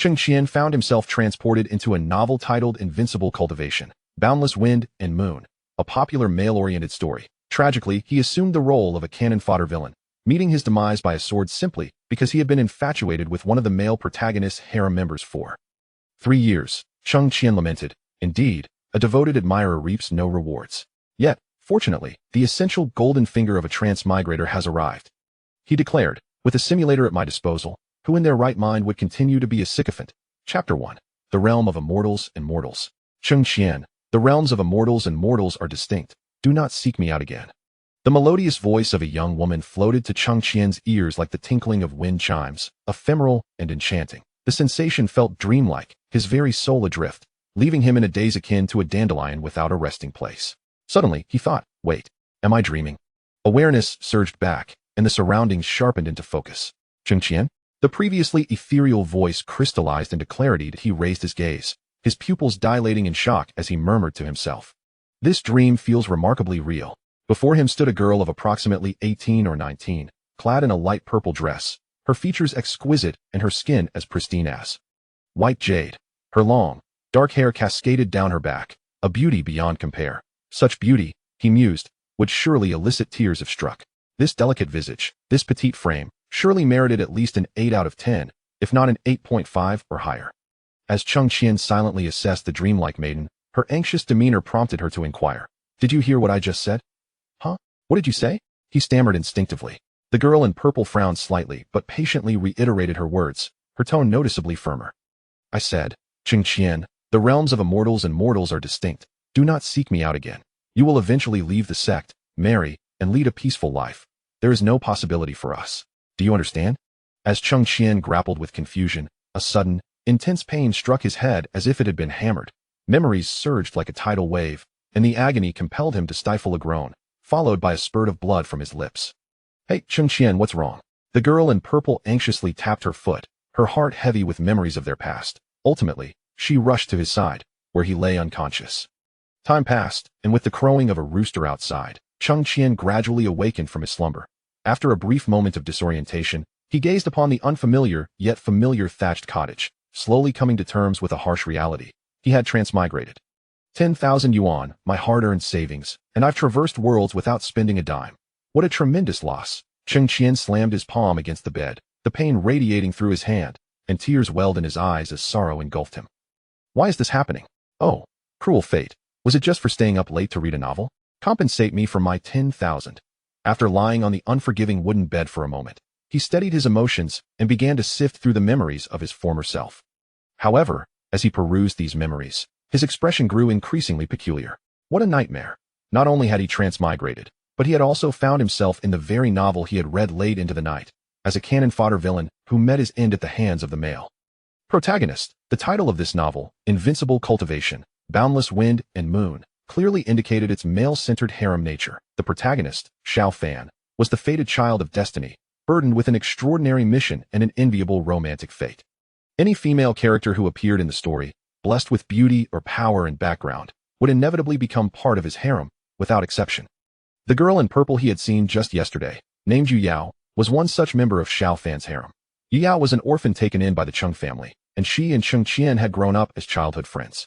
Cheng Qian found himself transported into a novel titled Invincible Cultivation, Boundless Wind and Moon, a popular male-oriented story. Tragically, he assumed the role of a cannon-fodder villain, meeting his demise by a sword simply because he had been infatuated with one of the male protagonist's harem members for 3 years. Cheng Qian lamented. Indeed, a devoted admirer reaps no rewards. Yet, fortunately, the essential golden finger of a transmigrator has arrived. He declared, with a simulator at my disposal, who in their right mind would continue to be a sycophant? Chapter 1. The Realm of Immortals and Mortals. Cheng Qian, the realms of immortals and mortals are distinct. Do not seek me out again. The melodious voice of a young woman floated to Cheng Qian's ears like the tinkling of wind chimes, ephemeral and enchanting. The sensation felt dreamlike, his very soul adrift, leaving him in a daze akin to a dandelion without a resting place. Suddenly, he thought, wait, am I dreaming? Awareness surged back, and the surroundings sharpened into focus. Cheng Qian? The previously ethereal voice crystallized into clarity. He raised his gaze, his pupils dilating in shock as he murmured to himself. This dream feels remarkably real. Before him stood a girl of approximately 18 or 19, clad in a light purple dress, her features exquisite and her skin as pristine as white jade. Her long, dark hair cascaded down her back, a beauty beyond compare. Such beauty, he mused, would surely elicit tears if struck. This delicate visage, this petite frame, surely merited at least an 8 out of 10, if not an 8.5 or higher. As Cheng Qian silently assessed the dreamlike maiden, her anxious demeanor prompted her to inquire, "Did you hear what I just said?" "Huh? What did you say?" he stammered instinctively. The girl in purple frowned slightly, but patiently reiterated her words, her tone noticeably firmer. "I said, Cheng Qian, the realms of immortals and mortals are distinct. Do not seek me out again. You will eventually leave the sect, marry, and lead a peaceful life. There is no possibility for us. Do you understand?" As Cheng Qian grappled with confusion, a sudden, intense pain struck his head as if it had been hammered. Memories surged like a tidal wave, and the agony compelled him to stifle a groan, followed by a spurt of blood from his lips. "Hey, Cheng Qian, what's wrong?" The girl in purple anxiously tapped her foot, her heart heavy with memories of their past. Ultimately, she rushed to his side, where he lay unconscious. Time passed, and with the crowing of a rooster outside, Cheng Qian gradually awakened from his slumber. After a brief moment of disorientation, he gazed upon the unfamiliar yet familiar thatched cottage, slowly coming to terms with a harsh reality. He had transmigrated. 10,000 yuan, my hard-earned savings, and I've traversed worlds without spending a dime. What a tremendous loss. Cheng Qian slammed his palm against the bed, the pain radiating through his hand, and tears welled in his eyes as sorrow engulfed him. Why is this happening? Oh, cruel fate. Was it just for staying up late to read a novel? Compensate me for my 10,000. After lying on the unforgiving wooden bed for a moment, he steadied his emotions and began to sift through the memories of his former self. However, as he perused these memories, his expression grew increasingly peculiar. What a nightmare. Not only had he transmigrated, but he had also found himself in the very novel he had read late into the night, as a cannon-fodder villain who met his end at the hands of the male protagonist. The title of this novel, Invincible Cultivation, Boundless Wind and Moon, clearly indicated its male-centered harem nature. The protagonist, Xiao Fan, was the fated child of destiny, burdened with an extraordinary mission and an enviable romantic fate. Any female character who appeared in the story, blessed with beauty or power and background, would inevitably become part of his harem, without exception. The girl in purple he had seen just yesterday, named Yue Yao, was one such member of Xiao Fan's harem. Yue Yao was an orphan taken in by the Cheng family, and she and Cheng Qian had grown up as childhood friends.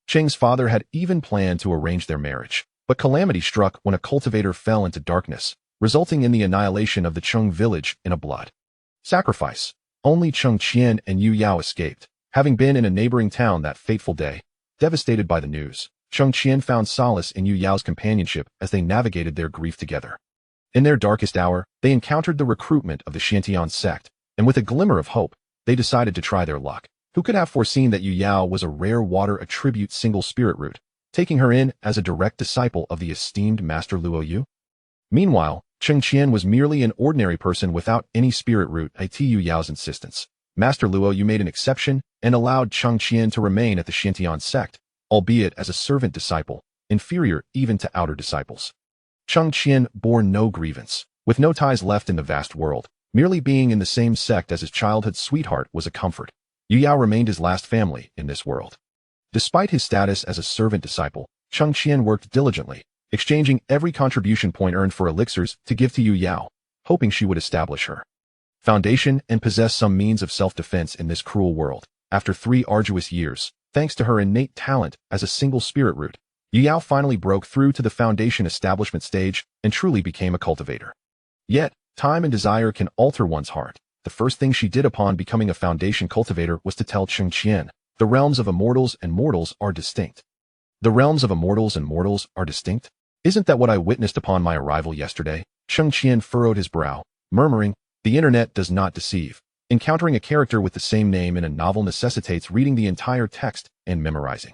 Cheng's father had even planned to arrange their marriage, but calamity struck when a cultivator fell into darkness, resulting in the annihilation of the Cheng village in a blood sacrifice. Only Cheng Qian and Yue Yao escaped, having been in a neighboring town that fateful day. Devastated by the news, Cheng Qian found solace in Yue Yao's companionship as they navigated their grief together. In their darkest hour, they encountered the recruitment of the Xiantian sect, and with a glimmer of hope, they decided to try their luck. Who could have foreseen that Yue Yao was a rare water attribute single spirit root, taking her in as a direct disciple of the esteemed Master Luo Yu? Meanwhile, Cheng Qian was merely an ordinary person without any spirit root at Yue Yao's insistence. Master Luo Yu made an exception and allowed Cheng Qian to remain at the Xiantian sect, albeit as a servant disciple, inferior even to outer disciples. Cheng Qian bore no grievance. With no ties left in the vast world, merely being in the same sect as his childhood sweetheart was a comfort. Yue Yao remained his last family in this world. Despite his status as a servant disciple, Cheng Qian worked diligently, exchanging every contribution point earned for elixirs to give to Yue Yao, hoping she would establish her foundation and possess some means of self-defense in this cruel world. After 3 arduous years, thanks to her innate talent as a single spirit root, Yue Yao finally broke through to the foundation establishment stage and truly became a cultivator. Yet, time and desire can alter one's heart. The first thing she did upon becoming a foundation cultivator was to tell Cheng Qian, the realms of immortals and mortals are distinct. The realms of immortals and mortals are distinct? Isn't that what I witnessed upon my arrival yesterday? Cheng Qian furrowed his brow, murmuring, the internet does not deceive. Encountering a character with the same name in a novel necessitates reading the entire text and memorizing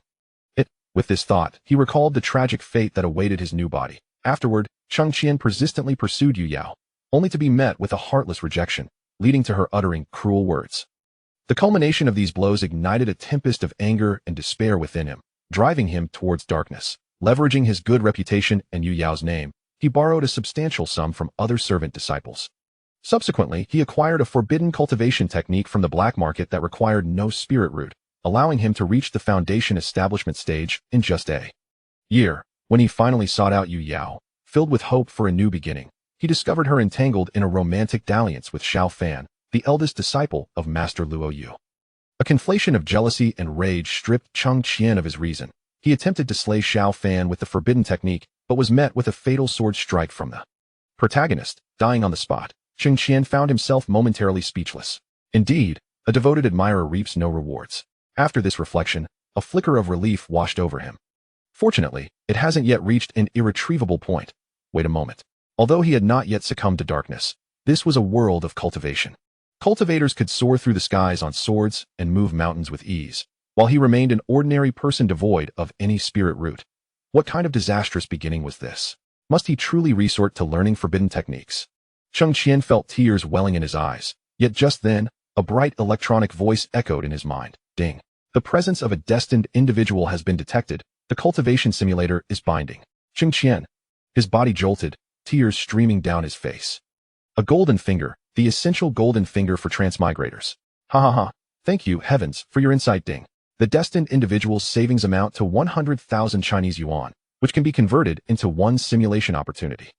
it. With this thought, he recalled the tragic fate that awaited his new body. Afterward, Cheng Qian persistently pursued Yue Yao, only to be met with a heartless rejection, leading to her uttering cruel words. The culmination of these blows ignited a tempest of anger and despair within him, driving him towards darkness. Leveraging his good reputation and Yue Yao's name, he borrowed a substantial sum from other servant disciples. Subsequently, he acquired a forbidden cultivation technique from the black market that required no spirit root, allowing him to reach the foundation establishment stage in just a year. When he finally sought out Yue Yao, filled with hope for a new beginning, he discovered her entangled in a romantic dalliance with Xiao Fan, the eldest disciple of Master Luo Yu. A conflation of jealousy and rage stripped Cheng Qian of his reason. He attempted to slay Xiao Fan with the forbidden technique, but was met with a fatal sword strike from the protagonist. Dying on the spot, Cheng Qian found himself momentarily speechless. Indeed, a devoted admirer reaps no rewards. After this reflection, a flicker of relief washed over him. Fortunately, it hasn't yet reached an irretrievable point. Wait a moment. Although he had not yet succumbed to darkness, this was a world of cultivation. Cultivators could soar through the skies on swords and move mountains with ease, while he remained an ordinary person devoid of any spirit root. What kind of disastrous beginning was this? Must he truly resort to learning forbidden techniques? Cheng Qian felt tears welling in his eyes, yet just then, a bright electronic voice echoed in his mind. Ding. The presence of a destined individual has been detected. The cultivation simulator is binding. Cheng Qian. His body jolted, tears streaming down his face. A golden finger, the essential golden finger for transmigrators. Ha ha ha. Thank you, heavens, for your insight. Ding. The destined individual's savings amount to 100,000 Chinese yuan, which can be converted into one simulation opportunity.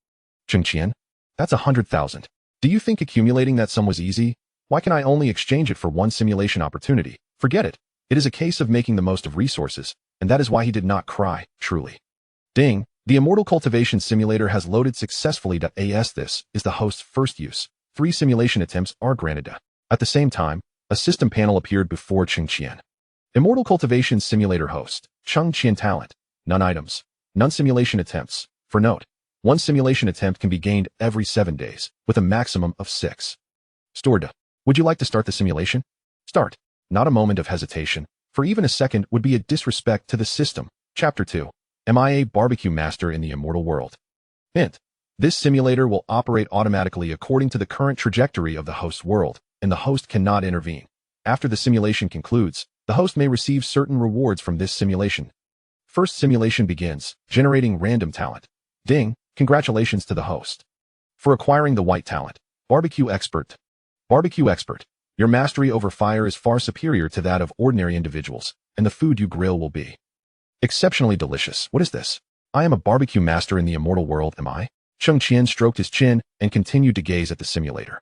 Cheng Qian, that's 100,000. Do you think accumulating that sum was easy? Why can I only exchange it for one simulation opportunity? Forget it. It is a case of making the most of resources, and that is why he did not cry, truly. Ding, the Immortal Cultivation Simulator has loaded successfully. This is the host's first use. 3 simulation attempts are granted. At the same time, a system panel appeared before Cheng Qian. Immortal Cultivation Simulator host, Cheng Qian talent, none items, none simulation attempts. For note, 1 simulation attempt can be gained every 7 days, with a maximum of 6. Stored. Would you like to start the simulation? Start. Not a moment of hesitation, for even a second would be a disrespect to the system. Chapter 2. Am I a barbecue master in the immortal world? Hint. This simulator will operate automatically according to the current trajectory of the host's world, and the host cannot intervene. After the simulation concludes, the host may receive certain rewards from this simulation. First simulation begins, generating random talent. Ding, congratulations to the host. For acquiring the white talent, Barbecue Expert. Barbecue Expert, your mastery over fire is far superior to that of ordinary individuals, and the food you grill will be exceptionally delicious. What is this? I am a barbecue master in the immortal world, am I? Cheng Qian stroked his chin and continued to gaze at the simulator.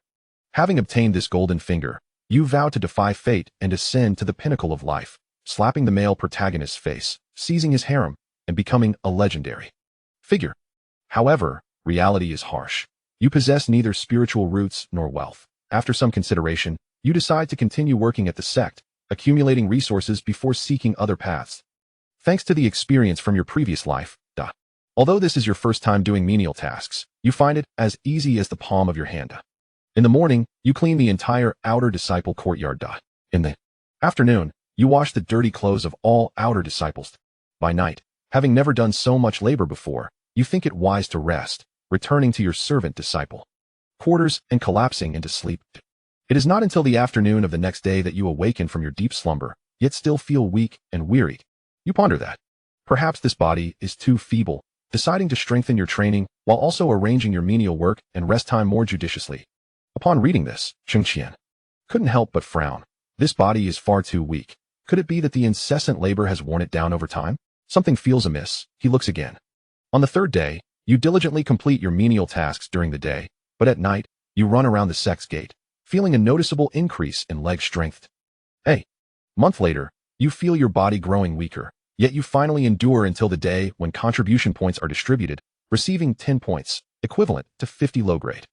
Having obtained this golden finger, you vow to defy fate and ascend to the pinnacle of life, slapping the male protagonist's face, seizing his harem, and becoming a legendary figure. However, reality is harsh. You possess neither spiritual roots nor wealth. After some consideration, you decide to continue working at the sect, accumulating resources before seeking other paths. Thanks to the experience from your previous life, although this is your first time doing menial tasks, you find it as easy as the palm of your hand. In the morning, you clean the entire outer disciple courtyard. In the afternoon, you wash the dirty clothes of all outer disciples. By night, having never done so much labor before, you think it wise to rest, returning to your servant disciple quarters and collapsing into sleep. It is not until the afternoon of the next day that you awaken from your deep slumber, yet still feel weak and wearied. You ponder that. Perhaps this body is too feeble, deciding to strengthen your training while also arranging your menial work and rest time more judiciously. Upon reading this, Cheng Qian couldn't help but frown. This body is far too weak. Could it be that the incessant labor has worn it down over time? Something feels amiss. He looks again. On the 3rd day, you diligently complete your menial tasks during the day, but at night, you run around the sect's gate, feeling a noticeable increase in leg strength. Hey, Month later, you feel your body growing weaker, yet you finally endure until the day when contribution points are distributed, receiving 10 points, equivalent to 50 low-grade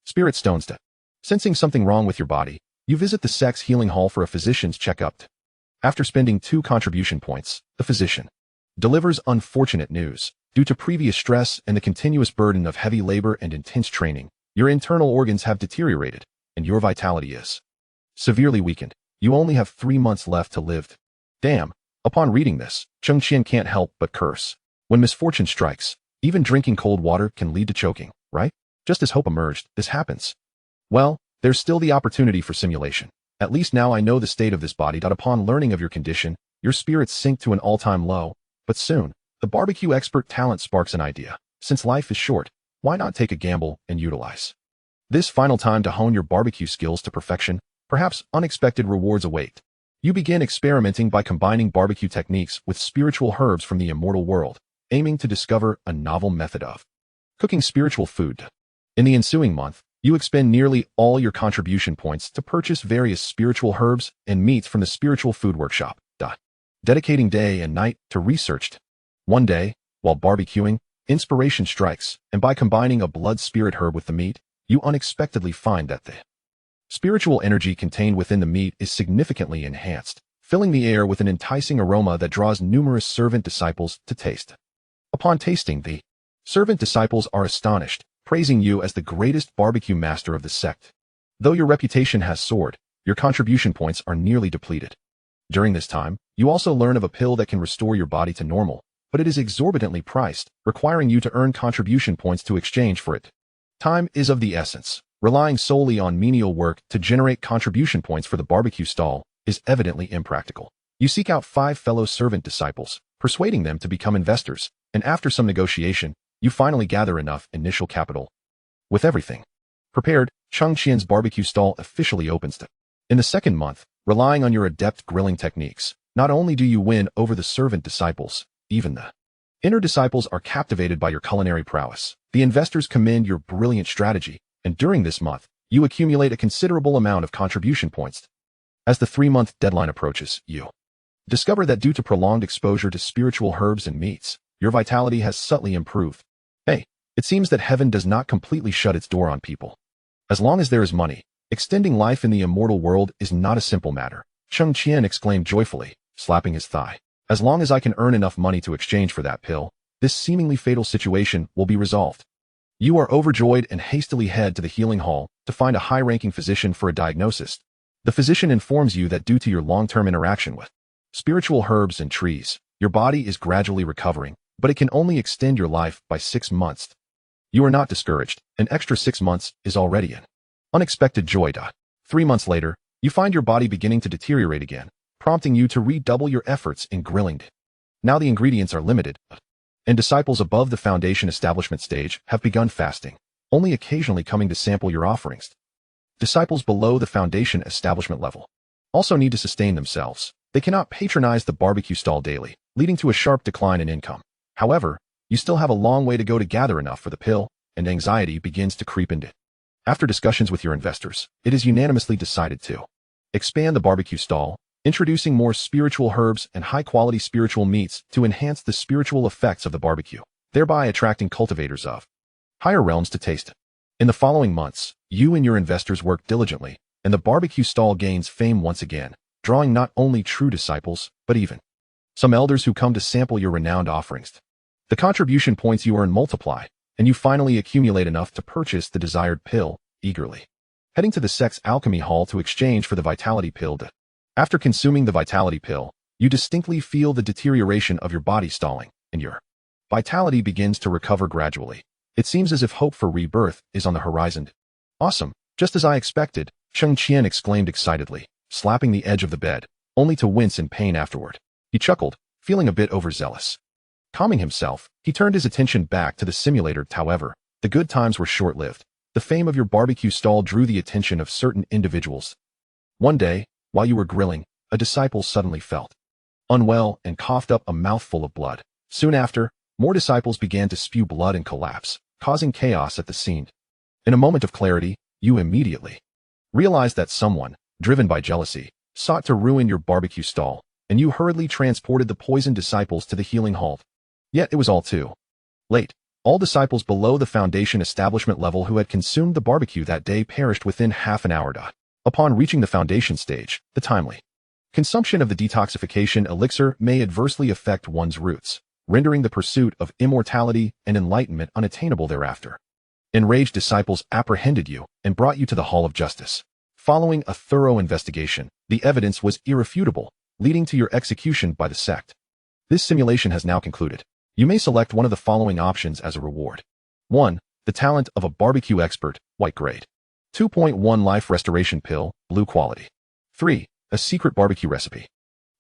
spirit stones. Sensing something wrong with your body, you visit the sex healing hall for a physician's checkup. After spending 2 contribution points, the physician delivers unfortunate news. Due to previous stress and the continuous burden of heavy labor and intense training, your internal organs have deteriorated, and your vitality is severely weakened. You only have 3 months left to live. Damn. Upon reading this, Cheng Qian can't help but curse. When misfortune strikes, even drinking cold water can lead to choking, right? Just as hope emerged, this happens. Well, there's still the opportunity for simulation. At least now I know the state of this body. Upon learning of your condition, your spirits sink to an all-time low. But soon, the barbecue expert talent sparks an idea. Since life is short, why not take a gamble and utilize this final time to hone your barbecue skills to perfection? Perhaps unexpected rewards await. You begin experimenting by combining barbecue techniques with spiritual herbs from the immortal world, aiming to discover a novel method of cooking spiritual food. In the ensuing month, you expend nearly all your contribution points to purchase various spiritual herbs and meats from the spiritual food workshop. Dedicating day and night to research. One day, while barbecuing, inspiration strikes, and by combining a blood spirit herb with the meat, you unexpectedly find that the spiritual energy contained within the meat is significantly enhanced, filling the air with an enticing aroma that draws numerous servant disciples to taste. Upon tasting, the servant disciples are astonished, praising you as the greatest barbecue master of the sect. Though your reputation has soared, your contribution points are nearly depleted. During this time, you also learn of a pill that can restore your body to normal, but it is exorbitantly priced, requiring you to earn contribution points to exchange for it. Time is of the essence. Relying solely on menial work to generate contribution points for the barbecue stall is evidently impractical. You seek out 5 fellow servant disciples, persuading them to become investors, and after some negotiation, you finally gather enough initial capital. With everything prepared, Cheng Qian's barbecue stall officially opens. In the second month, relying on your adept grilling techniques, not only do you win over the servant disciples, even the inner disciples are captivated by your culinary prowess. The investors commend your brilliant strategy, and during this month, you accumulate a considerable amount of contribution points. As the 3-month deadline approaches, you discover that due to prolonged exposure to spiritual herbs and meats, your vitality has subtly improved. Hey, it seems that heaven does not completely shut its door on people. As long as there is money, extending life in the immortal world is not a simple matter, Cheng Qian exclaimed joyfully, slapping his thigh. As long as I can earn enough money to exchange for that pill, this seemingly fatal situation will be resolved. You are overjoyed and hastily head to the healing hall to find a high-ranking physician for a diagnosis. The physician informs you that due to your long-term interaction with spiritual herbs and trees, your body is gradually recovering, but it can only extend your life by 6 months. You are not discouraged. An extra 6 months is already an unexpected joy. 3 months later, you find your body beginning to deteriorate again, prompting you to redouble your efforts in grilling. Now the ingredients are limited, and disciples above the foundation establishment stage have begun fasting, only occasionally coming to sample your offerings. Disciples below the foundation establishment level also need to sustain themselves. They cannot patronize the barbecue stall daily, leading to a sharp decline in income. However, you still have a long way to go to gather enough for the pill, and anxiety begins to creep into it. After discussions with your investors, it is unanimously decided to expand the barbecue stall, introducing more spiritual herbs and high-quality spiritual meats to enhance the spiritual effects of the barbecue, thereby attracting cultivators of higher realms to taste it. In the following months, you and your investors work diligently, and the barbecue stall gains fame once again, drawing not only true disciples, but even some elders who come to sample your renowned offerings. The contribution points you earn multiply, and you finally accumulate enough to purchase the desired pill, eagerly heading to the sex alchemy hall to exchange for the vitality pill. After consuming the vitality pill, you distinctly feel the deterioration of your body stalling, and your vitality begins to recover gradually. It seems as if hope for rebirth is on the horizon. Awesome, just as I expected, Cheng Qian exclaimed excitedly, slapping the edge of the bed, only to wince in pain afterward. He chuckled, feeling a bit overzealous. Calming himself, he turned his attention back to the simulator. However, the good times were short-lived. The fame of your barbecue stall drew the attention of certain individuals. One day, while you were grilling, a disciple suddenly felt unwell and coughed up a mouthful of blood. Soon after, more disciples began to spew blood and collapse, causing chaos at the scene. In a moment of clarity, you immediately realized that someone, driven by jealousy, sought to ruin your barbecue stall, and you hurriedly transported the poisoned disciples to the healing hall. Yet it was all too late. All disciples below the foundation establishment level who had consumed the barbecue that day perished within half an hour. Upon reaching the foundation stage, the timely consumption of the detoxification elixir may adversely affect one's roots, rendering the pursuit of immortality and enlightenment unattainable thereafter. Enraged disciples apprehended you and brought you to the Hall of Justice. Following a thorough investigation, the evidence was irrefutable, leading to your execution by the sect. This simulation has now concluded. You may select one of the following options as a reward. 1. The talent of a barbecue expert, white grade. 2.1 Life Restoration Pill, blue quality. 3. A secret barbecue recipe.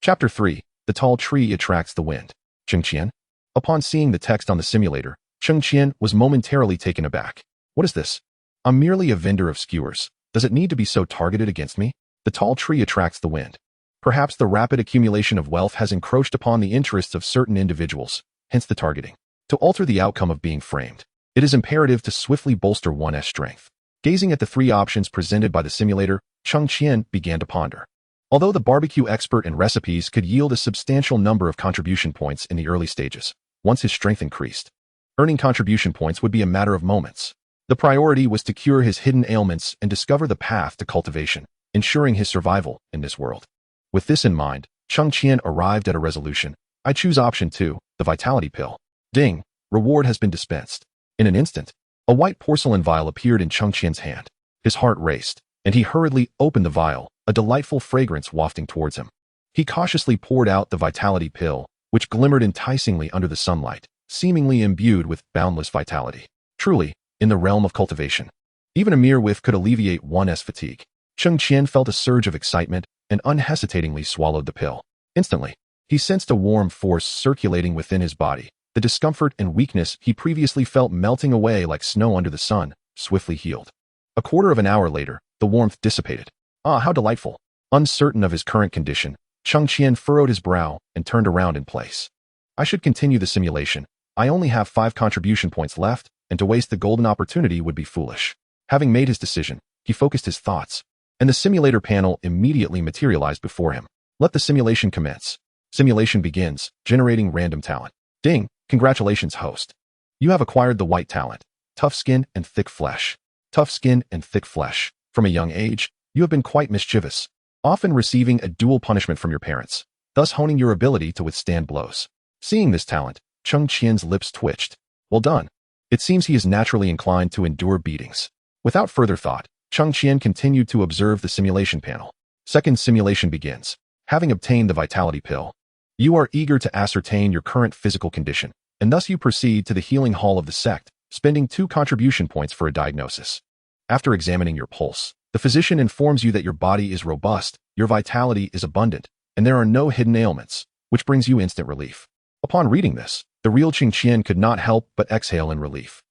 Chapter 3. The tall tree attracts the wind. Cheng Qian. Upon seeing the text on the simulator, Cheng Qian was momentarily taken aback. What is this? I'm merely a vendor of skewers. Does it need to be so targeted against me? The tall tree attracts the wind. Perhaps the rapid accumulation of wealth has encroached upon the interests of certain individuals, hence the targeting. To alter the outcome of being framed, it is imperative to swiftly bolster one's strength. Gazing at the three options presented by the simulator, Cheng Qian began to ponder. Although the barbecue expert and recipes could yield a substantial number of contribution points in the early stages, once his strength increased, earning contribution points would be a matter of moments. The priority was to cure his hidden ailments and discover the path to cultivation, ensuring his survival in this world. With this in mind, Cheng Qian arrived at a resolution. I choose option 2, the vitality pill. Ding! Reward has been dispensed. In an instant, a white porcelain vial appeared in Cheng Qian's hand. His heart raced, and he hurriedly opened the vial, a delightful fragrance wafting towards him. He cautiously poured out the vitality pill, which glimmered enticingly under the sunlight, seemingly imbued with boundless vitality. Truly, in the realm of cultivation, even a mere whiff could alleviate one's fatigue. Cheng Qian felt a surge of excitement and unhesitatingly swallowed the pill. Instantly, he sensed a warm force circulating within his body. The discomfort and weakness he previously felt melting away like snow under the sun, swiftly healed. A quarter of an hour later, the warmth dissipated. Ah, how delightful! Uncertain of his current condition, Cheng Qian furrowed his brow and turned around in place. I should continue the simulation. I only have 5 contribution points left, and to waste the golden opportunity would be foolish. Having made his decision, he focused his thoughts, and the simulator panel immediately materialized before him. Let the simulation commence. Simulation begins, generating random talent. Ding! Congratulations, host. You have acquired the white talent, tough skin and thick flesh. Tough skin and thick flesh. From a young age, you have been quite mischievous, often receiving a dual punishment from your parents, thus honing your ability to withstand blows. Seeing this talent, Cheng Qian's lips twitched. Well done. It seems he is naturally inclined to endure beatings. Without further thought, Cheng Qian continued to observe the simulation panel. Second simulation begins. Having obtained the vitality pill, you are eager to ascertain your current physical condition, and thus you proceed to the healing hall of the sect, spending 2 contribution points for a diagnosis. After examining your pulse, the physician informs you that your body is robust, your vitality is abundant, and there are no hidden ailments, which brings you instant relief. Upon reading this, the real Cheng Qian could not help but exhale in relief.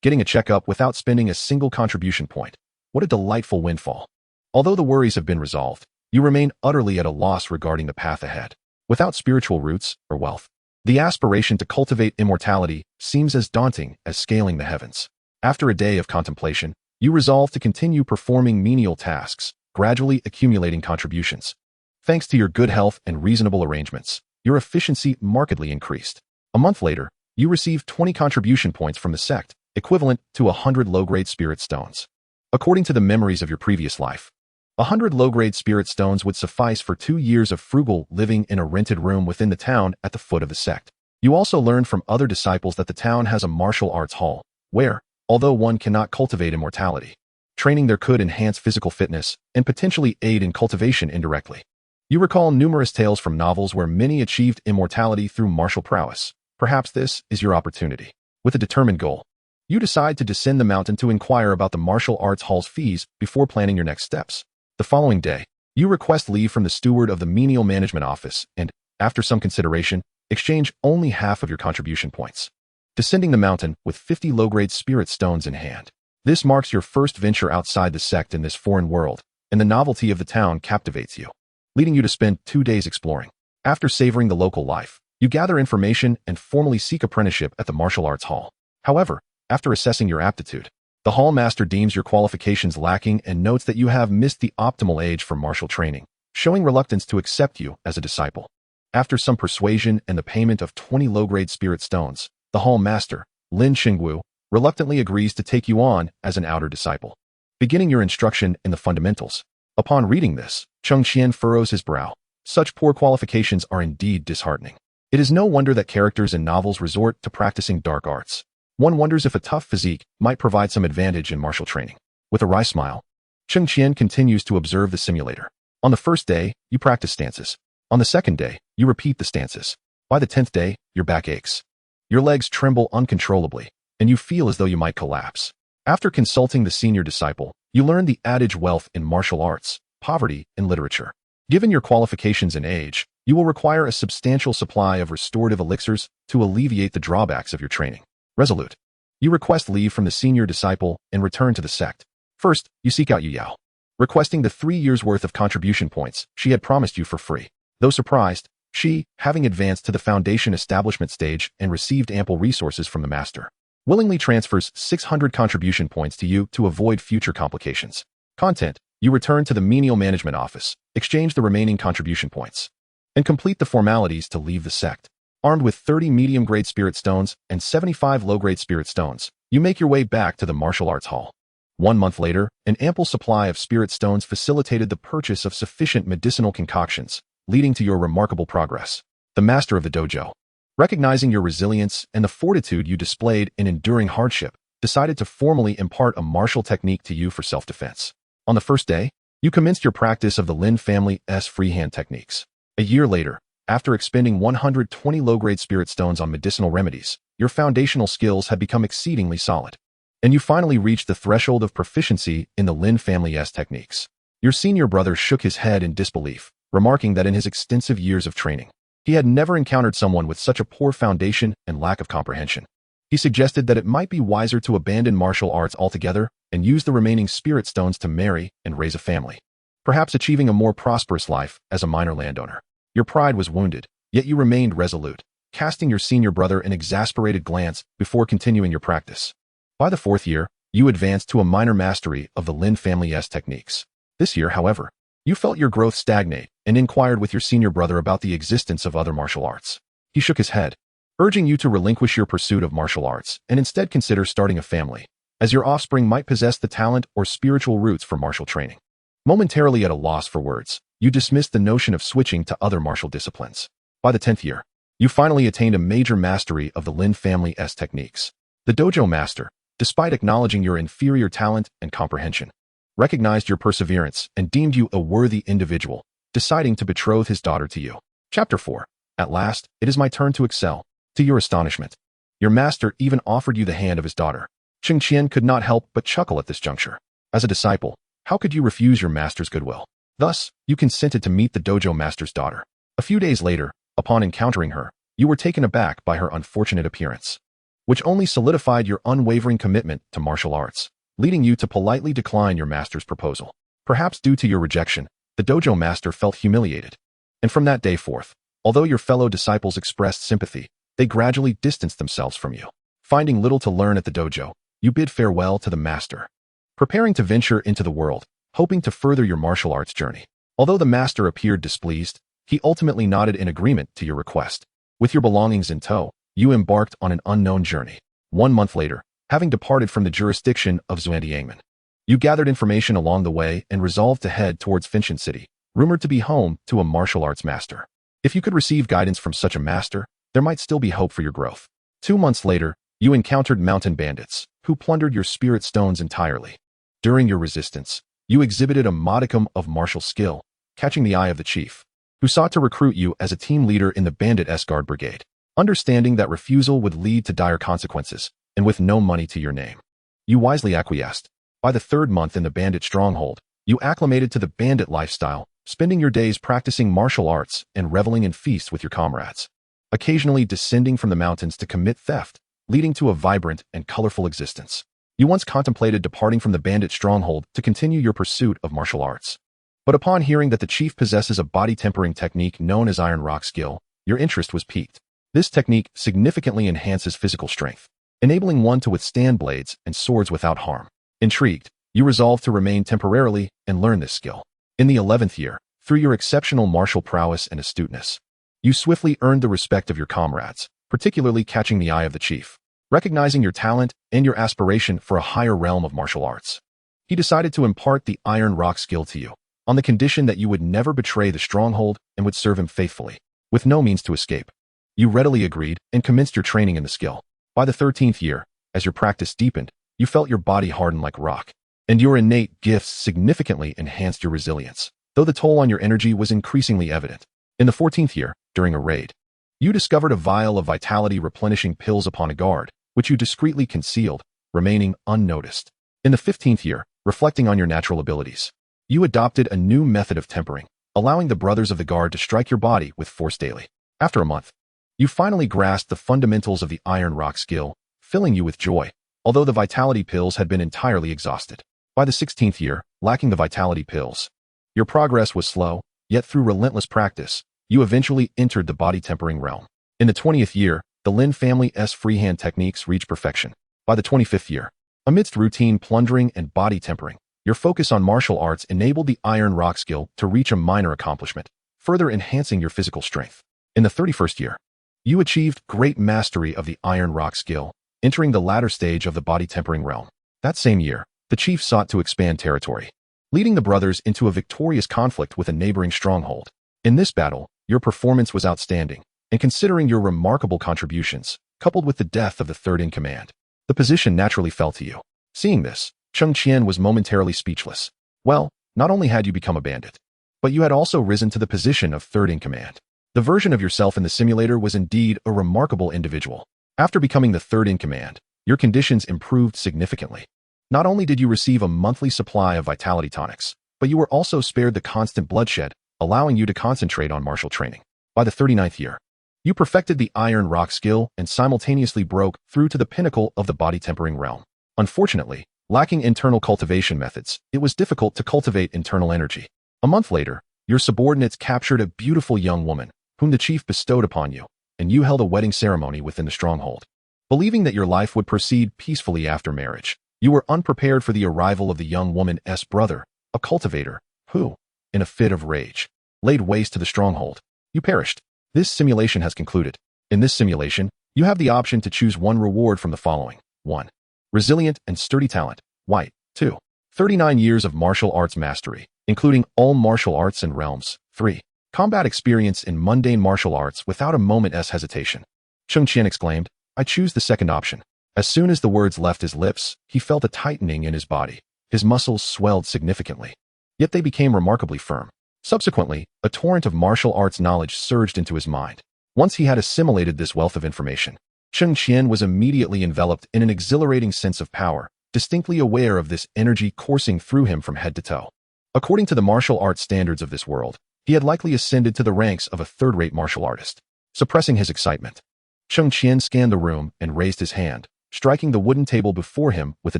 Getting a checkup without spending a single contribution point. What a delightful windfall. Although the worries have been resolved, you remain utterly at a loss regarding the path ahead. Without spiritual roots or wealth, the aspiration to cultivate immortality seems as daunting as scaling the heavens. After a day of contemplation, you resolve to continue performing menial tasks, gradually accumulating contributions. Thanks to your good health and reasonable arrangements, your efficiency markedly increased. A month later, you receive 20 contribution points from the sect, equivalent to 100 low-grade spirit stones. According to the memories of your previous life, 100 low-grade spirit stones would suffice for 2 years of frugal living in a rented room within the town at the foot of the sect. You also learned from other disciples that the town has a martial arts hall, where, although one cannot cultivate immortality, training there could enhance physical fitness and potentially aid in cultivation indirectly. You recall numerous tales from novels where many achieved immortality through martial prowess. Perhaps this is your opportunity. With a determined goal, you decide to descend the mountain to inquire about the martial arts hall's fees before planning your next steps. The following day, you request leave from the steward of the menial management office and, after some consideration, exchange only half of your contribution points. Descending the mountain with 50 low-grade spirit stones in hand. This marks your first venture outside the sect in this foreign world, and the novelty of the town captivates you, leading you to spend 2 days exploring. After savoring the local life, you gather information and formally seek apprenticeship at the martial arts hall. However, after assessing your aptitude, the hall master deems your qualifications lacking and notes that you have missed the optimal age for martial training. showing reluctance to accept you as a disciple. After some persuasion and the payment of 20 low-grade spirit stones, the hall master, Lin Xingwu, reluctantly agrees to take you on as an outer disciple, beginning your instruction in the fundamentals. Upon reading this, Cheng Qian furrows his brow. Such poor qualifications are indeed disheartening. It is no wonder that characters in novels resort to practicing dark arts. One wonders if a tough physique might provide some advantage in martial training. With a wry smile, Cheng Qian continues to observe the simulator. On the first day, you practice stances. On the second day, you repeat the stances. By the 10th day, your back aches. Your legs tremble uncontrollably, and you feel as though you might collapse. After consulting the senior disciple, you learn the adage wealth in martial arts, poverty in literature. Given your qualifications and age, you will require a substantial supply of restorative elixirs to alleviate the drawbacks of your training. Resolute. You request leave from the senior disciple and return to the sect. First, you seek out Yue Yao, requesting the 3 years' worth of contribution points she had promised you for free. Though surprised, she, having advanced to the foundation establishment stage and received ample resources from the master, willingly transfers 600 contribution points to you to avoid future complications. Content. You return to the menial management office, exchange the remaining contribution points, and complete the formalities to leave the sect. Armed with 30 medium-grade spirit stones and 75 low-grade spirit stones, you make your way back to the martial arts hall. 1 month later, an ample supply of spirit stones facilitated the purchase of sufficient medicinal concoctions, leading to your remarkable progress. The master of the dojo, recognizing your resilience and the fortitude you displayed in enduring hardship, decided to formally impart a martial technique to you for self-defense. On the first day, you commenced your practice of the Lin family's freehand techniques. A year later, after expending 120 low-grade spirit stones on medicinal remedies, your foundational skills had become exceedingly solid, and you finally reached the threshold of proficiency in the Lin family's techniques. Your senior brother shook his head in disbelief, remarking that in his extensive years of training, he had never encountered someone with such a poor foundation and lack of comprehension. He suggested that it might be wiser to abandon martial arts altogether and use the remaining spirit stones to marry and raise a family, perhaps achieving a more prosperous life as a minor landowner. Your pride was wounded, yet you remained resolute, casting your senior brother an exasperated glance before continuing your practice. By the 4th year, you advanced to a minor mastery of the Lin family's techniques. This year, however, you felt your growth stagnate and inquired with your senior brother about the existence of other martial arts. He shook his head, urging you to relinquish your pursuit of martial arts and instead consider starting a family, as your offspring might possess the talent or spiritual roots for martial training. Momentarily at a loss for words, you dismissed the notion of switching to other martial disciplines. By the 10th year, you finally attained a major mastery of the Lin family's techniques. The dojo master, despite acknowledging your inferior talent and comprehension, recognized your perseverance and deemed you a worthy individual, deciding to betroth his daughter to you. Chapter 4. At last, it is my turn to excel. To your astonishment, your master even offered you the hand of his daughter. Cheng Qian could not help but chuckle at this juncture. As a disciple, how could you refuse your master's goodwill? Thus, you consented to meet the dojo master's daughter. A few days later, upon encountering her, you were taken aback by her unfortunate appearance, which only solidified your unwavering commitment to martial arts, leading you to politely decline your master's proposal. Perhaps due to your rejection, the dojo master felt humiliated. And from that day forth, although your fellow disciples expressed sympathy, they gradually distanced themselves from you. Finding little to learn at the dojo, you bid farewell to the master, preparing to venture into the world, hoping to further your martial arts journey. Although the master appeared displeased, he ultimately nodded in agreement to your request. With your belongings in tow, you embarked on an unknown journey. 1 month later, having departed from the jurisdiction of Xuandiangmen, you gathered information along the way and resolved to head towards Finshan City, rumored to be home to a martial arts master. If you could receive guidance from such a master, there might still be hope for your growth. 2 months later, you encountered mountain bandits, who plundered your spirit stones entirely. During your resistance, you exhibited a modicum of martial skill, catching the eye of the chief, who sought to recruit you as a team leader in the bandit escort brigade. Understanding that refusal would lead to dire consequences, and with no money to your name, you wisely acquiesced. By the 3rd month in the bandit stronghold, you acclimated to the bandit lifestyle, spending your days practicing martial arts and reveling in feasts with your comrades, occasionally descending from the mountains to commit theft, leading to a vibrant and colorful existence. You once contemplated departing from the bandit stronghold to continue your pursuit of martial arts. But upon hearing that the chief possesses a body tempering technique known as Iron Rock skill, your interest was piqued. This technique significantly enhances physical strength, enabling one to withstand blades and swords without harm. Intrigued, you resolved to remain temporarily and learn this skill. In the 11th year, Through your exceptional martial prowess and astuteness, you swiftly earned the respect of your comrades, particularly catching the eye of the chief. Recognizing your talent and your aspiration for a higher realm of martial arts, he decided to impart the Iron Rock skill to you, on the condition that you would never betray the stronghold and would serve him faithfully, with no means to escape. You readily agreed and commenced your training in the skill. By the 13th year, as your practice deepened, you felt your body harden like rock, and your innate gifts significantly enhanced your resilience, though the toll on your energy was increasingly evident. In the 14th year, during a raid, you discovered a vial of vitality replenishing pills upon a guard, which you discreetly concealed, remaining unnoticed. In the 15th year, reflecting on your natural abilities, you adopted a new method of tempering, allowing the brothers of the guard to strike your body with force daily. After a month, you finally grasped the fundamentals of the Iron Rock skill, filling you with joy, although the vitality pills had been entirely exhausted. By the 16th year, lacking the vitality pills, your progress was slow, yet through relentless practice, you eventually entered the body tempering realm. In the 20th year, the Lin family's freehand techniques reached perfection. By the 25th year, amidst routine plundering and body tempering, your focus on martial arts enabled the Iron Rock skill to reach a minor accomplishment, further enhancing your physical strength. In the 31st year, you achieved great mastery of the Iron Rock skill, entering the latter stage of the body tempering realm. That same year, the chief sought to expand territory, leading the brothers into a victorious conflict with a neighboring stronghold. In this battle, your performance was outstanding, and considering your remarkable contributions, coupled with the death of the third-in-command, the position naturally fell to you. Seeing this, Cheng Qian was momentarily speechless. Well, not only had you become a bandit, but you had also risen to the position of third-in-command. The version of yourself in the simulator was indeed a remarkable individual. After becoming the third-in-command, your conditions improved significantly. Not only did you receive a monthly supply of vitality tonics, but you were also spared the constant bloodshed, allowing you to concentrate on martial training. By the 39th year, you perfected the Iron Rock skill and simultaneously broke through to the pinnacle of the body tempering realm. Unfortunately, lacking internal cultivation methods, it was difficult to cultivate internal energy. A month later, your subordinates captured a beautiful young woman, whom the chief bestowed upon you, and you held a wedding ceremony within the stronghold. Believing that your life would proceed peacefully after marriage, you were unprepared for the arrival of the young woman's brother, a cultivator, who, in a fit of rage, laid waste to the stronghold. You perished. This simulation has concluded. In this simulation, you have the option to choose one reward from the following. 1. Resilient and sturdy talent, white. 2. 39 years of martial arts mastery, including all martial arts and realms. 3. Combat experience in mundane martial arts without a moment's hesitation. Cheng Qian exclaimed, I choose the second option. As soon as the words left his lips, he felt a tightening in his body. His muscles swelled significantly, yet they became remarkably firm. Subsequently, a torrent of martial arts knowledge surged into his mind. Once he had assimilated this wealth of information, Cheng Qian was immediately enveloped in an exhilarating sense of power, distinctly aware of this energy coursing through him from head to toe. According to the martial arts standards of this world, he had likely ascended to the ranks of a third-rate martial artist. Suppressing his excitement, Cheng Qian scanned the room and raised his hand, striking the wooden table before him with a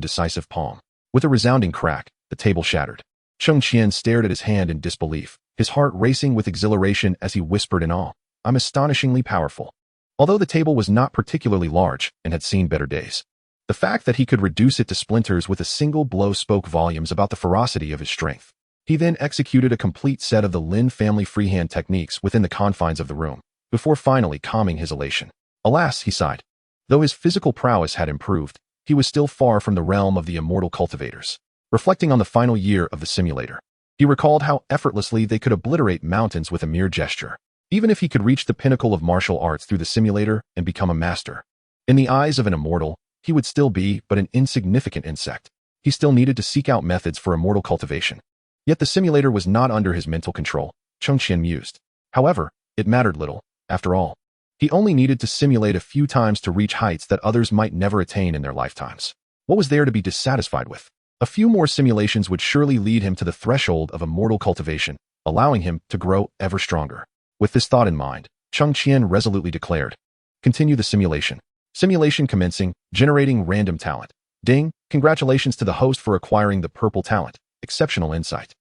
decisive palm. With a resounding crack, the table shattered. Cheng Qian stared at his hand in disbelief, his heart racing with exhilaration as he whispered in awe, I'm astonishingly powerful. Although the table was not particularly large and had seen better days, the fact that he could reduce it to splinters with a single blow spoke volumes about the ferocity of his strength. He then executed a complete set of the Lin family freehand techniques within the confines of the room, before finally calming his elation. Alas, he sighed. Though his physical prowess had improved, he was still far from the realm of the immortal cultivators. Reflecting on the final year of the simulator, he recalled how effortlessly they could obliterate mountains with a mere gesture. Even if he could reach the pinnacle of martial arts through the simulator and become a master, in the eyes of an immortal, he would still be but an insignificant insect. He still needed to seek out methods for immortal cultivation. Yet the simulator was not under his mental control, Cheng Qian mused. However, it mattered little, after all. He only needed to simulate a few times to reach heights that others might never attain in their lifetimes. What was there to be dissatisfied with? A few more simulations would surely lead him to the threshold of immortal cultivation, allowing him to grow ever stronger. With this thought in mind, Cheng Qian resolutely declared, Continue the simulation. Simulation commencing, generating random talent. Ding, congratulations to the host for acquiring the purple talent. Exceptional insight.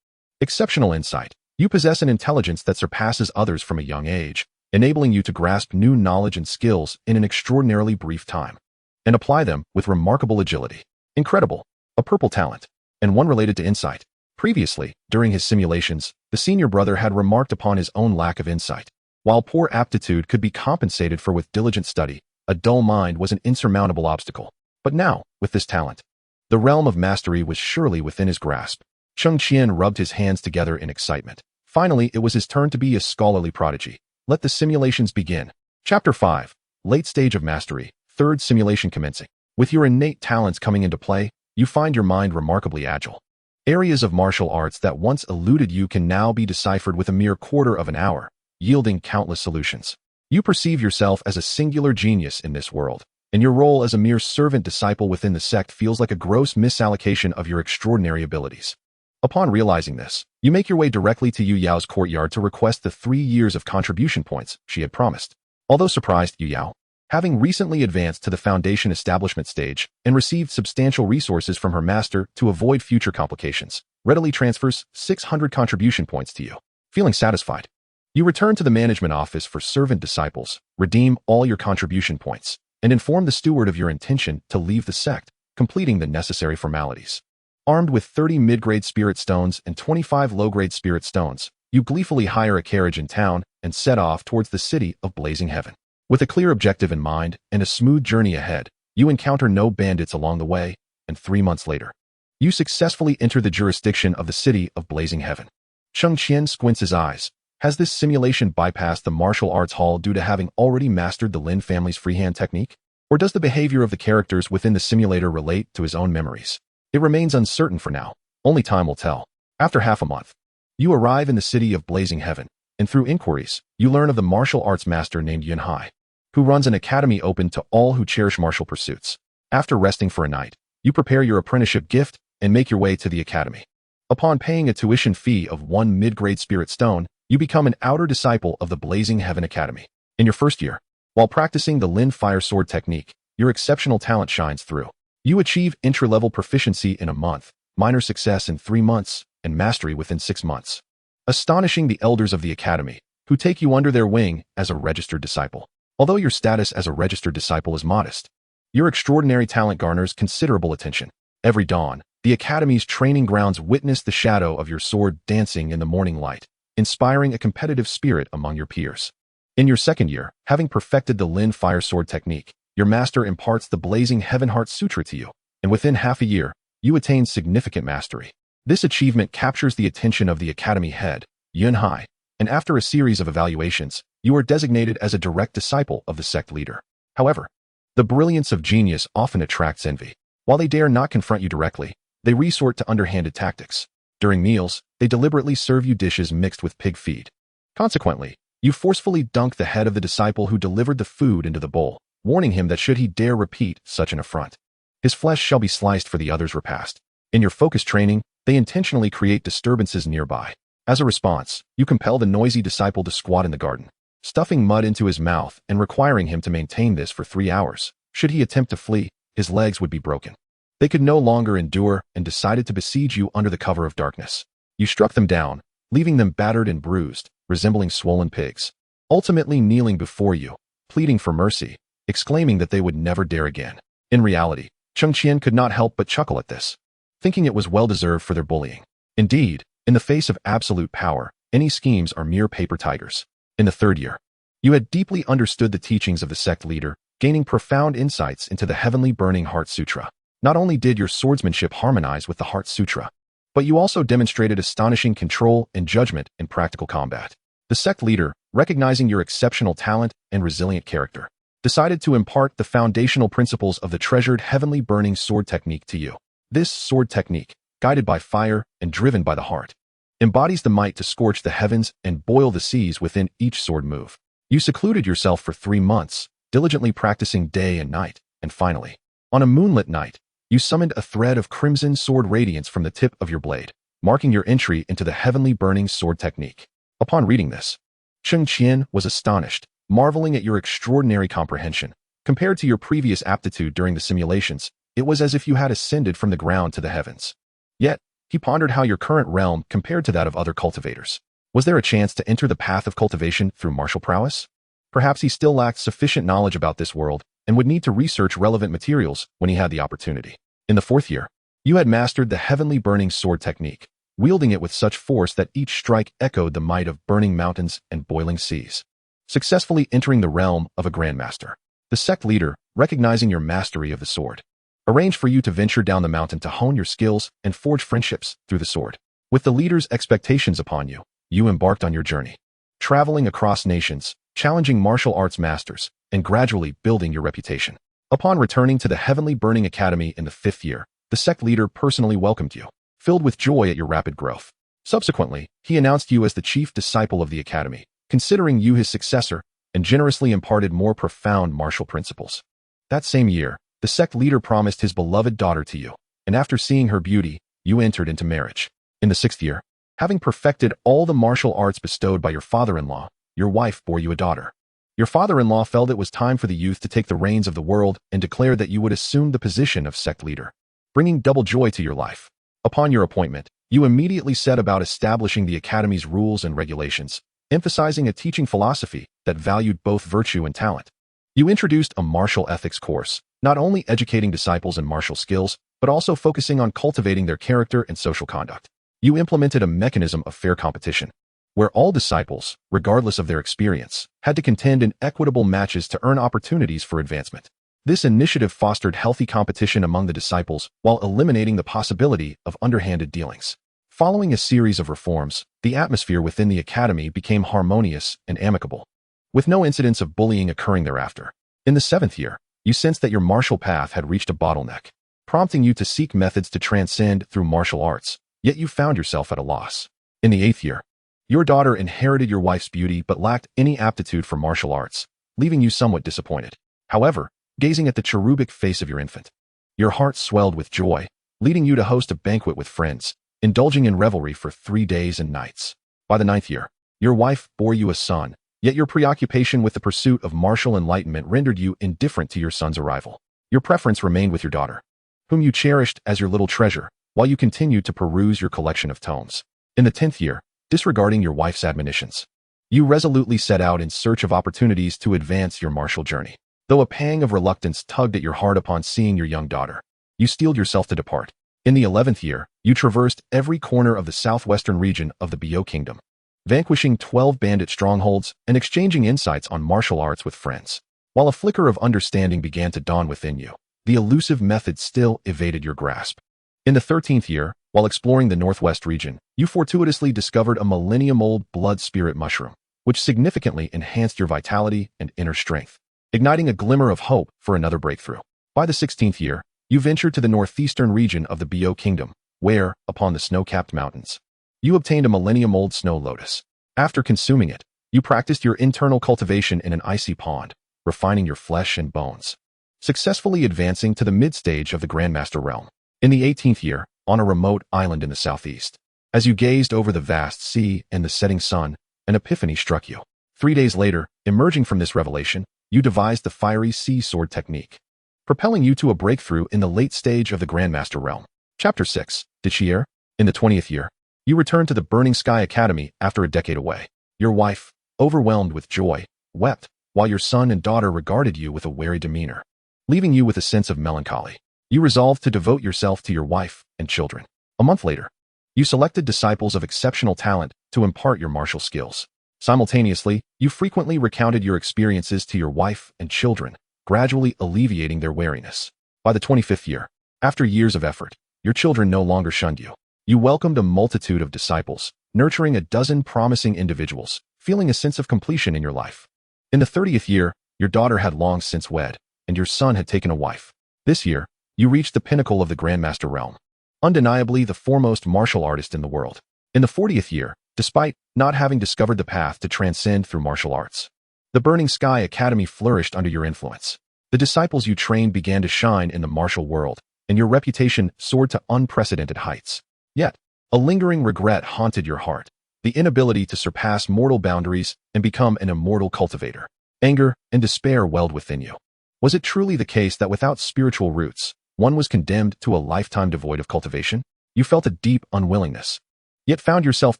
Exceptional insight. You possess an intelligence that surpasses others from a young age, enabling you to grasp new knowledge and skills in an extraordinarily brief time, and apply them with remarkable agility. Incredible. A purple talent, and one related to insight. Previously, during his simulations, the senior brother had remarked upon his own lack of insight. While poor aptitude could be compensated for with diligent study, a dull mind was an insurmountable obstacle. But now, with this talent, the realm of mastery was surely within his grasp. Cheng Qian rubbed his hands together in excitement. Finally, it was his turn to be a scholarly prodigy. Let the simulations begin. Chapter 5. Late Stage of Mastery. Third simulation commencing. With your innate talents coming into play, you find your mind remarkably agile. Areas of martial arts that once eluded you can now be deciphered with a mere quarter of an hour, yielding countless solutions. You perceive yourself as a singular genius in this world, and your role as a mere servant disciple within the sect feels like a gross misallocation of your extraordinary abilities. Upon realizing this, you make your way directly to Yue Yao's courtyard to request the 3 years of contribution points she had promised. Although surprised, Yue Yao, having recently advanced to the foundation establishment stage and received substantial resources from her master to avoid future complications, readily transfers 600 contribution points to you. Feeling satisfied, you return to the management office for servant disciples, redeem all your contribution points, and inform the steward of your intention to leave the sect, completing the necessary formalities. Armed with 30 mid-grade spirit stones and 25 low-grade spirit stones, you gleefully hire a carriage in town and set off towards the city of Blazing Heaven. With a clear objective in mind and a smooth journey ahead, you encounter no bandits along the way, and 3 months later, you successfully enter the jurisdiction of the city of Blazing Heaven. Cheng Qian squints his eyes. Has this simulation bypassed the martial arts hall due to having already mastered the Lin family's freehand technique? Or does the behavior of the characters within the simulator relate to his own memories? It remains uncertain for now. Only time will tell. After half a month, you arrive in the city of Blazing Heaven, and through inquiries, you learn of the martial arts master named Yun Hai, who runs an academy open to all who cherish martial pursuits. After resting for a night, you prepare your apprenticeship gift and make your way to the academy. Upon paying a tuition fee of 1 mid-grade spirit stone, you become an outer disciple of the Blazing Heaven Academy. In your first year, while practicing the Lin fire sword technique, your exceptional talent shines through. You achieve intra-level proficiency in a month, minor success in 3 months, and mastery within 6 months, astonishing the elders of the academy, who take you under their wing as a registered disciple. Although your status as a registered disciple is modest, your extraordinary talent garners considerable attention. Every dawn, the academy's training grounds witness the shadow of your sword dancing in the morning light, inspiring a competitive spirit among your peers. In your second year, having perfected the Lin fire sword technique, your master imparts the Blazing Heaven Heart Sutra to you, and within half a year, you attain significant mastery. This achievement captures the attention of the academy head, Yun Hai, and after a series of evaluations, you are designated as a direct disciple of the sect leader. However, the brilliance of genius often attracts envy. While they dare not confront you directly, they resort to underhanded tactics. During meals, they deliberately serve you dishes mixed with pig feed. Consequently, you forcefully dunk the head of the disciple who delivered the food into the bowl, warning him that should he dare repeat such an affront, his flesh shall be sliced for the other's repast. In your focus training, they intentionally create disturbances nearby. As a response, you compel the noisy disciple to squat in the garden, stuffing mud into his mouth and requiring him to maintain this for 3 hours. Should he attempt to flee, his legs would be broken. They could no longer endure and decided to besiege you under the cover of darkness. You struck them down, leaving them battered and bruised, resembling swollen pigs, ultimately kneeling before you, pleading for mercy, exclaiming that they would never dare again. In reality, Cheng Qian could not help but chuckle at this, thinking it was well-deserved for their bullying. Indeed, in the face of absolute power, any schemes are mere paper tigers. In the third year, you had deeply understood the teachings of the sect leader, gaining profound insights into the heavenly burning Heart Sutra. Not only did your swordsmanship harmonize with the Heart Sutra, but you also demonstrated astonishing control and judgment in practical combat. The sect leader, recognizing your exceptional talent and resilient character, decided to impart the foundational principles of the treasured heavenly burning sword technique to you. This sword technique, guided by fire and driven by the heart, embodies the might to scorch the heavens and boil the seas within each sword move. You secluded yourself for 3 months, diligently practicing day and night, and finally, on a moonlit night, you summoned a thread of crimson sword radiance from the tip of your blade, marking your entry into the heavenly burning sword technique. Upon reading this, Cheng Qian was astonished, marveling at your extraordinary comprehension. Compared to your previous aptitude during the simulations, it was as if you had ascended from the ground to the heavens. Yet, he pondered how your current realm compared to that of other cultivators. Was there a chance to enter the path of cultivation through martial prowess? Perhaps he still lacked sufficient knowledge about this world and would need to research relevant materials when he had the opportunity. In the fourth year, you had mastered the heavenly burning sword technique, wielding it with such force that each strike echoed the might of burning mountains and boiling seas. Successfully entering the realm of a grandmaster, the sect leader, recognizing your mastery of the sword, arranged for you to venture down the mountain to hone your skills and forge friendships through the sword. With the leader's expectations upon you, you embarked on your journey, traveling across nations, challenging martial arts masters, and gradually building your reputation. Upon returning to the Heavenly Burning Academy in the 5th year, the sect leader personally welcomed you, filled with joy at your rapid growth. Subsequently, he announced you as the chief disciple of the academy, considering you his successor, and generously imparted more profound martial principles. That same year, the sect leader promised his beloved daughter to you, and after seeing her beauty, you entered into marriage. In the 6th year, having perfected all the martial arts bestowed by your father-in-law, your wife bore you a daughter. Your father-in-law felt it was time for the youth to take the reins of the world and declared that you would assume the position of sect leader, bringing double joy to your life. Upon your appointment, you immediately set about establishing the academy's rules and regulations, emphasizing a teaching philosophy that valued both virtue and talent. You introduced a martial ethics course, not only educating disciples in martial skills, but also focusing on cultivating their character and social conduct. You implemented a mechanism of fair competition, where all disciples, regardless of their experience, had to contend in equitable matches to earn opportunities for advancement. This initiative fostered healthy competition among the disciples while eliminating the possibility of underhanded dealings. Following a series of reforms, the atmosphere within the academy became harmonious and amicable, with no incidents of bullying occurring thereafter. In the 7th year, you sensed that your martial path had reached a bottleneck, prompting you to seek methods to transcend through martial arts, yet you found yourself at a loss. In the 8th year, your daughter inherited your wife's beauty but lacked any aptitude for martial arts, leaving you somewhat disappointed. However, gazing at the cherubic face of your infant, your heart swelled with joy, leading you to host a banquet with friends, indulging in revelry for 3 days and nights. By the 9th year, your wife bore you a son, yet your preoccupation with the pursuit of martial enlightenment rendered you indifferent to your son's arrival. Your preference remained with your daughter, whom you cherished as your little treasure, while you continued to peruse your collection of tomes. In the 10th year, disregarding your wife's admonitions, you resolutely set out in search of opportunities to advance your martial journey. Though a pang of reluctance tugged at your heart upon seeing your young daughter, you steeled yourself to depart. In the 11th year, you traversed every corner of the southwestern region of the Bio Kingdom, vanquishing 12 bandit strongholds and exchanging insights on martial arts with friends. While a flicker of understanding began to dawn within you, the elusive method still evaded your grasp. In the 13th year, while exploring the northwest region, you fortuitously discovered a millennium-old blood spirit mushroom, which significantly enhanced your vitality and inner strength, igniting a glimmer of hope for another breakthrough. By the 16th year, you ventured to the northeastern region of the Bio Kingdom, where, upon the snow-capped mountains, you obtained a millennium-old snow lotus. After consuming it, you practiced your internal cultivation in an icy pond, refining your flesh and bones, successfully advancing to the mid-stage of the Grandmaster realm. In the 18th year, on a remote island in the southeast, as you gazed over the vast sea and the setting sun, an epiphany struck you. 3 days later, emerging from this revelation, you devised the fiery sea sword technique, propelling you to a breakthrough in the late stage of the Grandmaster realm. Chapter 6. Dichier. In the 20th year, you returned to the Burning Sky Academy after a decade away. Your wife, overwhelmed with joy, wept, while your son and daughter regarded you with a wary demeanor, leaving you with a sense of melancholy. You resolved to devote yourself to your wife and children. A month later, you selected disciples of exceptional talent to impart your martial skills. Simultaneously, you frequently recounted your experiences to your wife and children, gradually alleviating their wariness. By the 25th year, after years of effort, your children no longer shunned you. You welcomed a multitude of disciples, nurturing a dozen promising individuals, feeling a sense of completion in your life. In the 30th year, your daughter had long since wed, and your son had taken a wife. This year, you reached the pinnacle of the Grandmaster realm, undeniably the foremost martial artist in the world. In the 40th year, despite not having discovered the path to transcend through martial arts, the Burning Sky Academy flourished under your influence. The disciples you trained began to shine in the martial world, and your reputation soared to unprecedented heights. Yet, a lingering regret haunted your heart, the inability to surpass mortal boundaries and become an immortal cultivator. Anger and despair welled within you. Was it truly the case that without spiritual roots, one was condemned to a lifetime devoid of cultivation? You felt a deep unwillingness, yet found yourself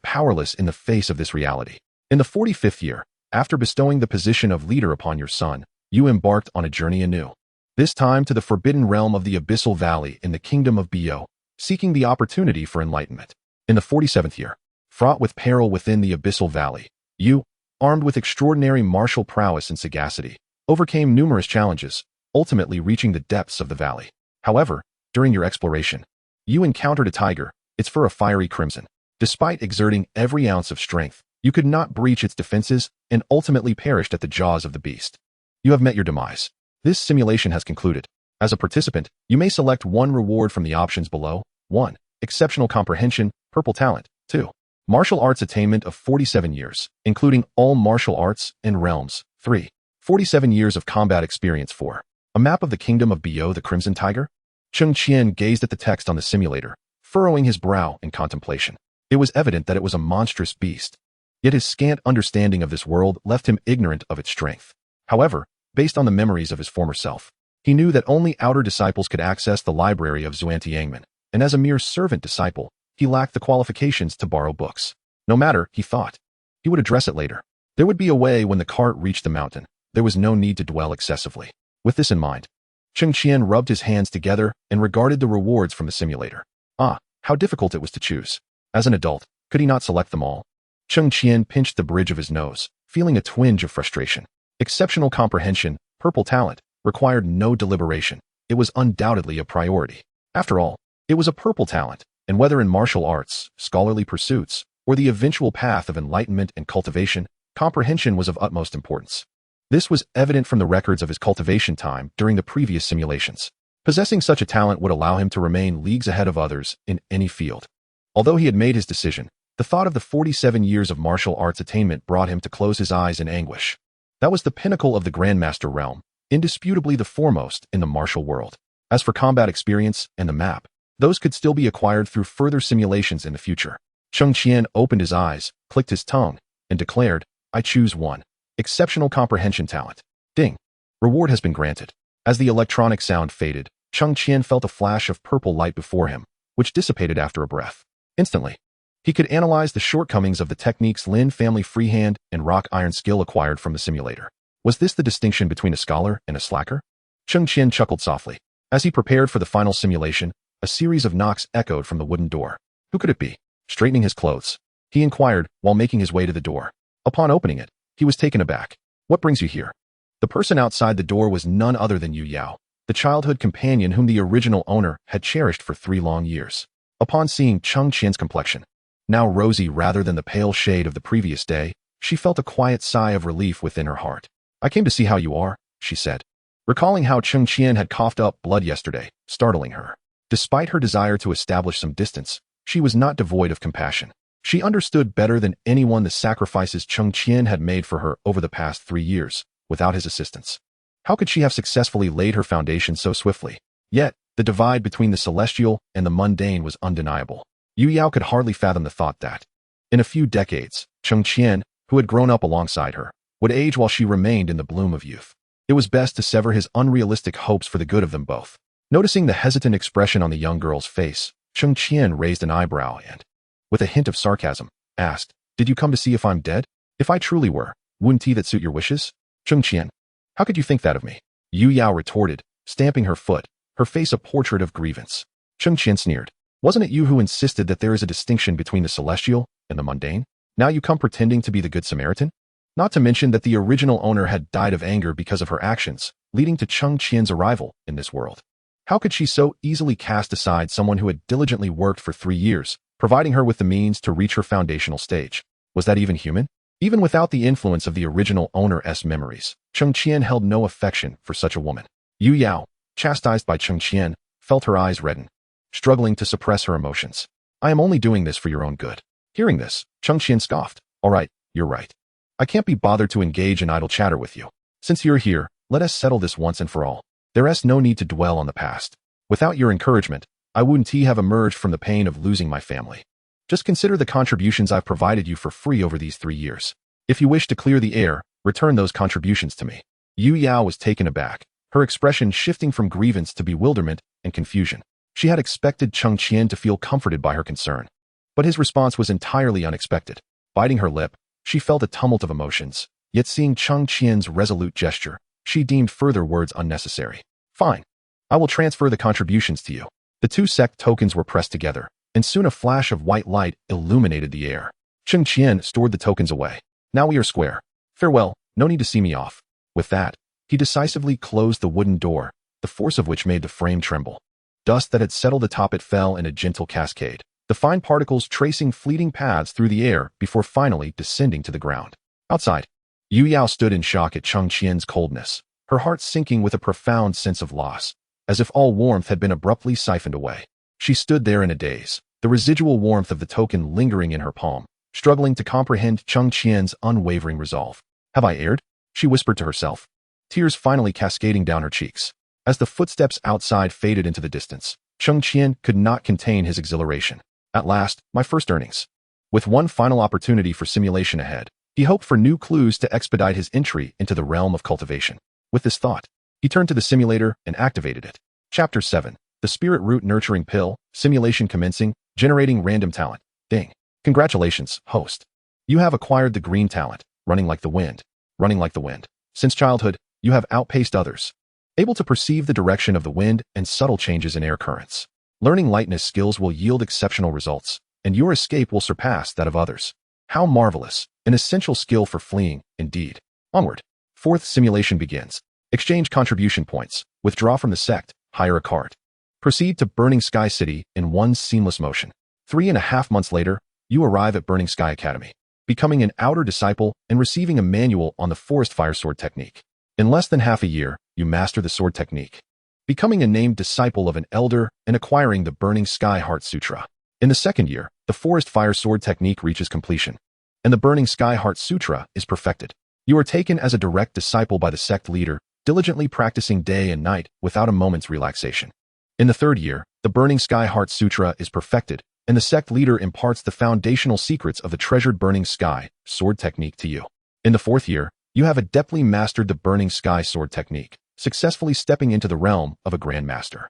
powerless in the face of this reality. In the 45th year, after bestowing the position of leader upon your son, you embarked on a journey anew, this time to the forbidden realm of the Abyssal Valley in the Kingdom of Bio, seeking the opportunity for enlightenment. In the 47th year, fraught with peril within the abyssal valley, Yu, armed with extraordinary martial prowess and sagacity, overcame numerous challenges, ultimately reaching the depths of the valley. However, during your exploration, you encountered a tiger, its fur a fiery crimson. Despite exerting every ounce of strength, you could not breach its defenses and ultimately perished at the jaws of the beast. You have met your demise. This simulation has concluded. As a participant, you may select one reward from the options below. 1. Exceptional comprehension, purple talent. 2. Martial arts attainment of 47 years, including all martial arts and realms. 3. 47 years of combat experience. 4. A map of the kingdom of Bio the Crimson Tiger? Cheng Qian gazed at the text on the simulator, furrowing his brow in contemplation. It was evident that it was a monstrous beast. Yet his scant understanding of this world left him ignorant of its strength. However, based on the memories of his former self, he knew that only outer disciples could access the library of Xuantiangmen, and as a mere servant disciple, he lacked the qualifications to borrow books. No matter, he thought, he would address it later. There would be a way when the cart reached the mountain. There was no need to dwell excessively. With this in mind, Cheng Qian rubbed his hands together and regarded the rewards from the simulator. Ah, how difficult it was to choose. As an adult, could he not select them all? Cheng Qian pinched the bridge of his nose, feeling a twinge of frustration. Exceptional comprehension, purple talent, required no deliberation. It was undoubtedly a priority. After all, it was a purple talent, and whether in martial arts, scholarly pursuits, or the eventual path of enlightenment and cultivation, comprehension was of utmost importance. This was evident from the records of his cultivation time during the previous simulations. Possessing such a talent would allow him to remain leagues ahead of others in any field. Although he had made his decision, the thought of the 47 years of martial arts attainment brought him to close his eyes in anguish. That was the pinnacle of the Grandmaster realm, indisputably the foremost in the martial world. As for combat experience and the map, those could still be acquired through further simulations in the future. Cheng Qian opened his eyes, clicked his tongue, and declared, I choose 1. Exceptional comprehension talent. Ding. Reward has been granted. As the electronic sound faded, Cheng Qian felt a flash of purple light before him, which dissipated after a breath. Instantly, he could analyze the shortcomings of the techniques Lin family freehand and rock iron skill acquired from the simulator. Was this the distinction between a scholar and a slacker? Cheng Qian chuckled softly. As he prepared for the final simulation, a series of knocks echoed from the wooden door. Who could it be? Straightening his clothes, he inquired while making his way to the door. Upon opening it, he was taken aback. What brings you here? The person outside the door was none other than Yue Yao, the childhood companion whom the original owner had cherished for 3 long years. Upon seeing Cheng Qian's complexion, now rosy rather than the pale shade of the previous day, she felt a quiet sigh of relief within her heart. I came to see how you are, she said, recalling how Cheng Qian had coughed up blood yesterday, startling her. Despite her desire to establish some distance, she was not devoid of compassion. She understood better than anyone the sacrifices Cheng Qian had made for her over the past 3 years, without his assistance. How could she have successfully laid her foundation so swiftly? Yet, the divide between the celestial and the mundane was undeniable. Yue Yao could hardly fathom the thought that, in a few decades, Cheng Qian, who had grown up alongside her, would age while she remained in the bloom of youth. It was best to sever his unrealistic hopes for the good of them both. Noticing the hesitant expression on the young girl's face, Cheng Qian raised an eyebrow and, with a hint of sarcasm, asked, Did you come to see if I'm dead? If I truly were, wouldn't that suit your wishes? Cheng Qian, how could you think that of me? Yue Yao retorted, stamping her foot, her face a portrait of grievance. Cheng Qian sneered. Wasn't it you who insisted that there is a distinction between the celestial and the mundane? Now you come pretending to be the Good Samaritan? Not to mention that the original owner had died of anger because of her actions, leading to Cheng Qian's arrival in this world. How could she so easily cast aside someone who had diligently worked for 3 years, providing her with the means to reach her foundational stage? Was that even human? Even without the influence of the original owner's memories, Cheng Qian held no affection for such a woman. Yue Yao, chastised by Cheng Qian, felt her eyes redden, struggling to suppress her emotions. I am only doing this for your own good. Hearing this, Cheng Qian scoffed. All right, you're right. I can't be bothered to engage in idle chatter with you. Since you're here, let us settle this once and for all. There's no need to dwell on the past. Without your encouragement, I wouldn't have emerged from the pain of losing my family. Just consider the contributions I've provided you for free over these 3 years. If you wish to clear the air, return those contributions to me. Yue Yao was taken aback, her expression shifting from grievance to bewilderment and confusion. She had expected Cheng Qian to feel comforted by her concern, but his response was entirely unexpected. Biting her lip, she felt a tumult of emotions, yet seeing Cheng Qian's resolute gesture, she deemed further words unnecessary. Fine. I will transfer the contributions to you. The 2 sect tokens were pressed together, and soon a flash of white light illuminated the air. Cheng Qian stored the tokens away. Now we are square. Farewell, no need to see me off. With that, he decisively closed the wooden door, the force of which made the frame tremble. Dust that had settled atop it fell in a gentle cascade, the fine particles tracing fleeting paths through the air before finally descending to the ground. Outside, Yue Yao stood in shock at Cheng Qian's coldness, her heart sinking with a profound sense of loss, as if all warmth had been abruptly siphoned away. She stood there in a daze, the residual warmth of the token lingering in her palm, struggling to comprehend Cheng Qian's unwavering resolve. Have I erred? She whispered to herself, tears finally cascading down her cheeks. As the footsteps outside faded into the distance, Cheng Qian could not contain his exhilaration. At last, my first earnings. With one final opportunity for simulation ahead, he hoped for new clues to expedite his entry into the realm of cultivation. With this thought, he turned to the simulator and activated it. Chapter 7. The Spirit Root Nurturing Pill, Simulation Commencing, Generating Random Talent. Ding. Congratulations, host. You have acquired the green talent, running like the wind. Running like the wind. Since childhood, you have outpaced others, able to perceive the direction of the wind and subtle changes in air currents. Learning lightness skills will yield exceptional results, and your escape will surpass that of others. How marvelous, an essential skill for fleeing, indeed. Onward. Fourth simulation begins. Exchange contribution points, withdraw from the sect, hire a cart. Proceed to Burning Sky City in one seamless motion. 3.5 months later, you arrive at Burning Sky Academy, becoming an outer disciple and receiving a manual on the Forest Fire Sword technique. In less than half a year, you master the sword technique, becoming a named disciple of an elder and acquiring the Burning Sky Heart Sutra. In the second year, the Forest Fire Sword technique reaches completion, and the Burning Sky Heart Sutra is perfected. You are taken as a direct disciple by the sect leader, diligently practicing day and night without a moment's relaxation. In the third year, the Burning Sky Heart Sutra is perfected, and the sect leader imparts the foundational secrets of the treasured Burning Sky Sword technique to you. In the fourth year, you have adeptly mastered the Burning Sky Sword technique, successfully stepping into the realm of a grandmaster.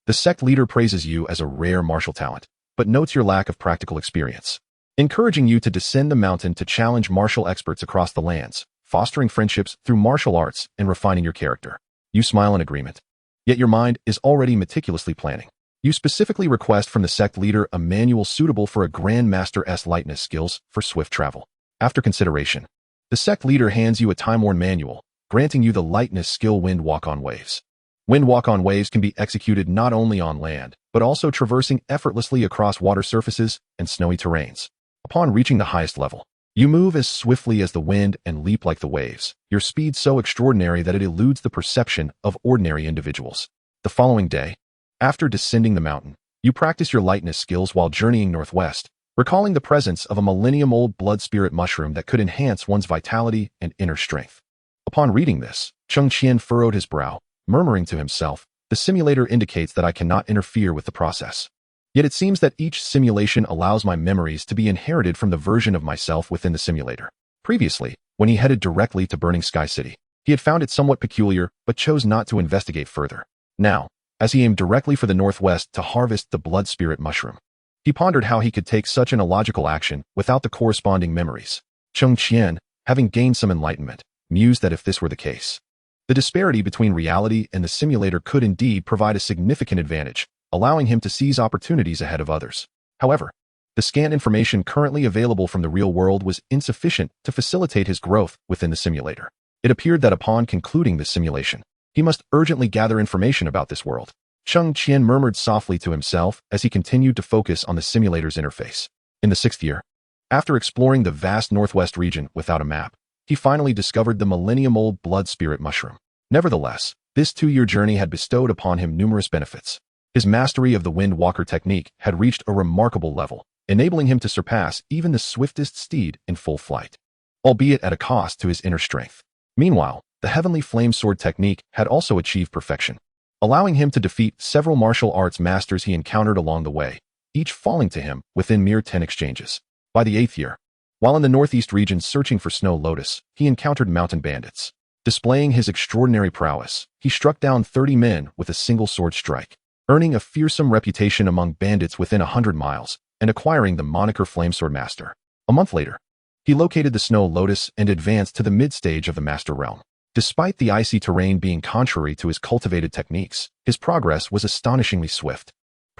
The sect leader praises you as a rare martial talent, but notes your lack of practical experience, encouraging you to descend the mountain to challenge martial experts across the lands, fostering friendships through martial arts and refining your character. You smile in agreement, yet your mind is already meticulously planning. You specifically request from the sect leader a manual suitable for a grandmaster's lightness skills for swift travel. After consideration, the sect leader hands you a time-worn manual, granting you the lightness skill Wind Walk on Waves. Wind Walk on Waves can be executed not only on land, but also traversing effortlessly across water surfaces and snowy terrains. Upon reaching the highest level, you move as swiftly as the wind and leap like the waves, your speed so extraordinary that it eludes the perception of ordinary individuals. The following day, after descending the mountain, you practice your lightness skills while journeying northwest, recalling the presence of a millennium-old blood spirit mushroom that could enhance one's vitality and inner strength. Upon reading this, Cheng Qian furrowed his brow, murmuring to himself, the simulator indicates that I cannot interfere with the process. Yet it seems that each simulation allows my memories to be inherited from the version of myself within the simulator. Previously, when he headed directly to Burning Sky City, he had found it somewhat peculiar but chose not to investigate further. Now, as he aimed directly for the northwest to harvest the blood spirit mushroom, he pondered how he could take such an illogical action without the corresponding memories. Cheng Qian, having gained some enlightenment, mused that if this were the case, the disparity between reality and the simulator could indeed provide a significant advantage, allowing him to seize opportunities ahead of others. However, the scant information currently available from the real world was insufficient to facilitate his growth within the simulator. It appeared that upon concluding this simulation, he must urgently gather information about this world. Cheng Qian murmured softly to himself as he continued to focus on the simulator's interface. In the 6th year, after exploring the vast northwest region without a map, he finally discovered the millennium-old blood spirit mushroom. Nevertheless, this 2-year journey had bestowed upon him numerous benefits. His mastery of the Wind Walker technique had reached a remarkable level, enabling him to surpass even the swiftest steed in full flight, albeit at a cost to his inner strength. Meanwhile, the Heavenly Flame Sword technique had also achieved perfection, allowing him to defeat several martial arts masters he encountered along the way, each falling to him within mere 10 exchanges. By the 8th year, while in the northeast region searching for Snow Lotus, he encountered mountain bandits. Displaying his extraordinary prowess, he struck down 30 men with a single sword strike, earning a fearsome reputation among bandits within 100 miles and acquiring the moniker Flamesword Master. A month later, he located the Snow Lotus and advanced to the mid-stage of the Master Realm. Despite the icy terrain being contrary to his cultivated techniques, his progress was astonishingly swift.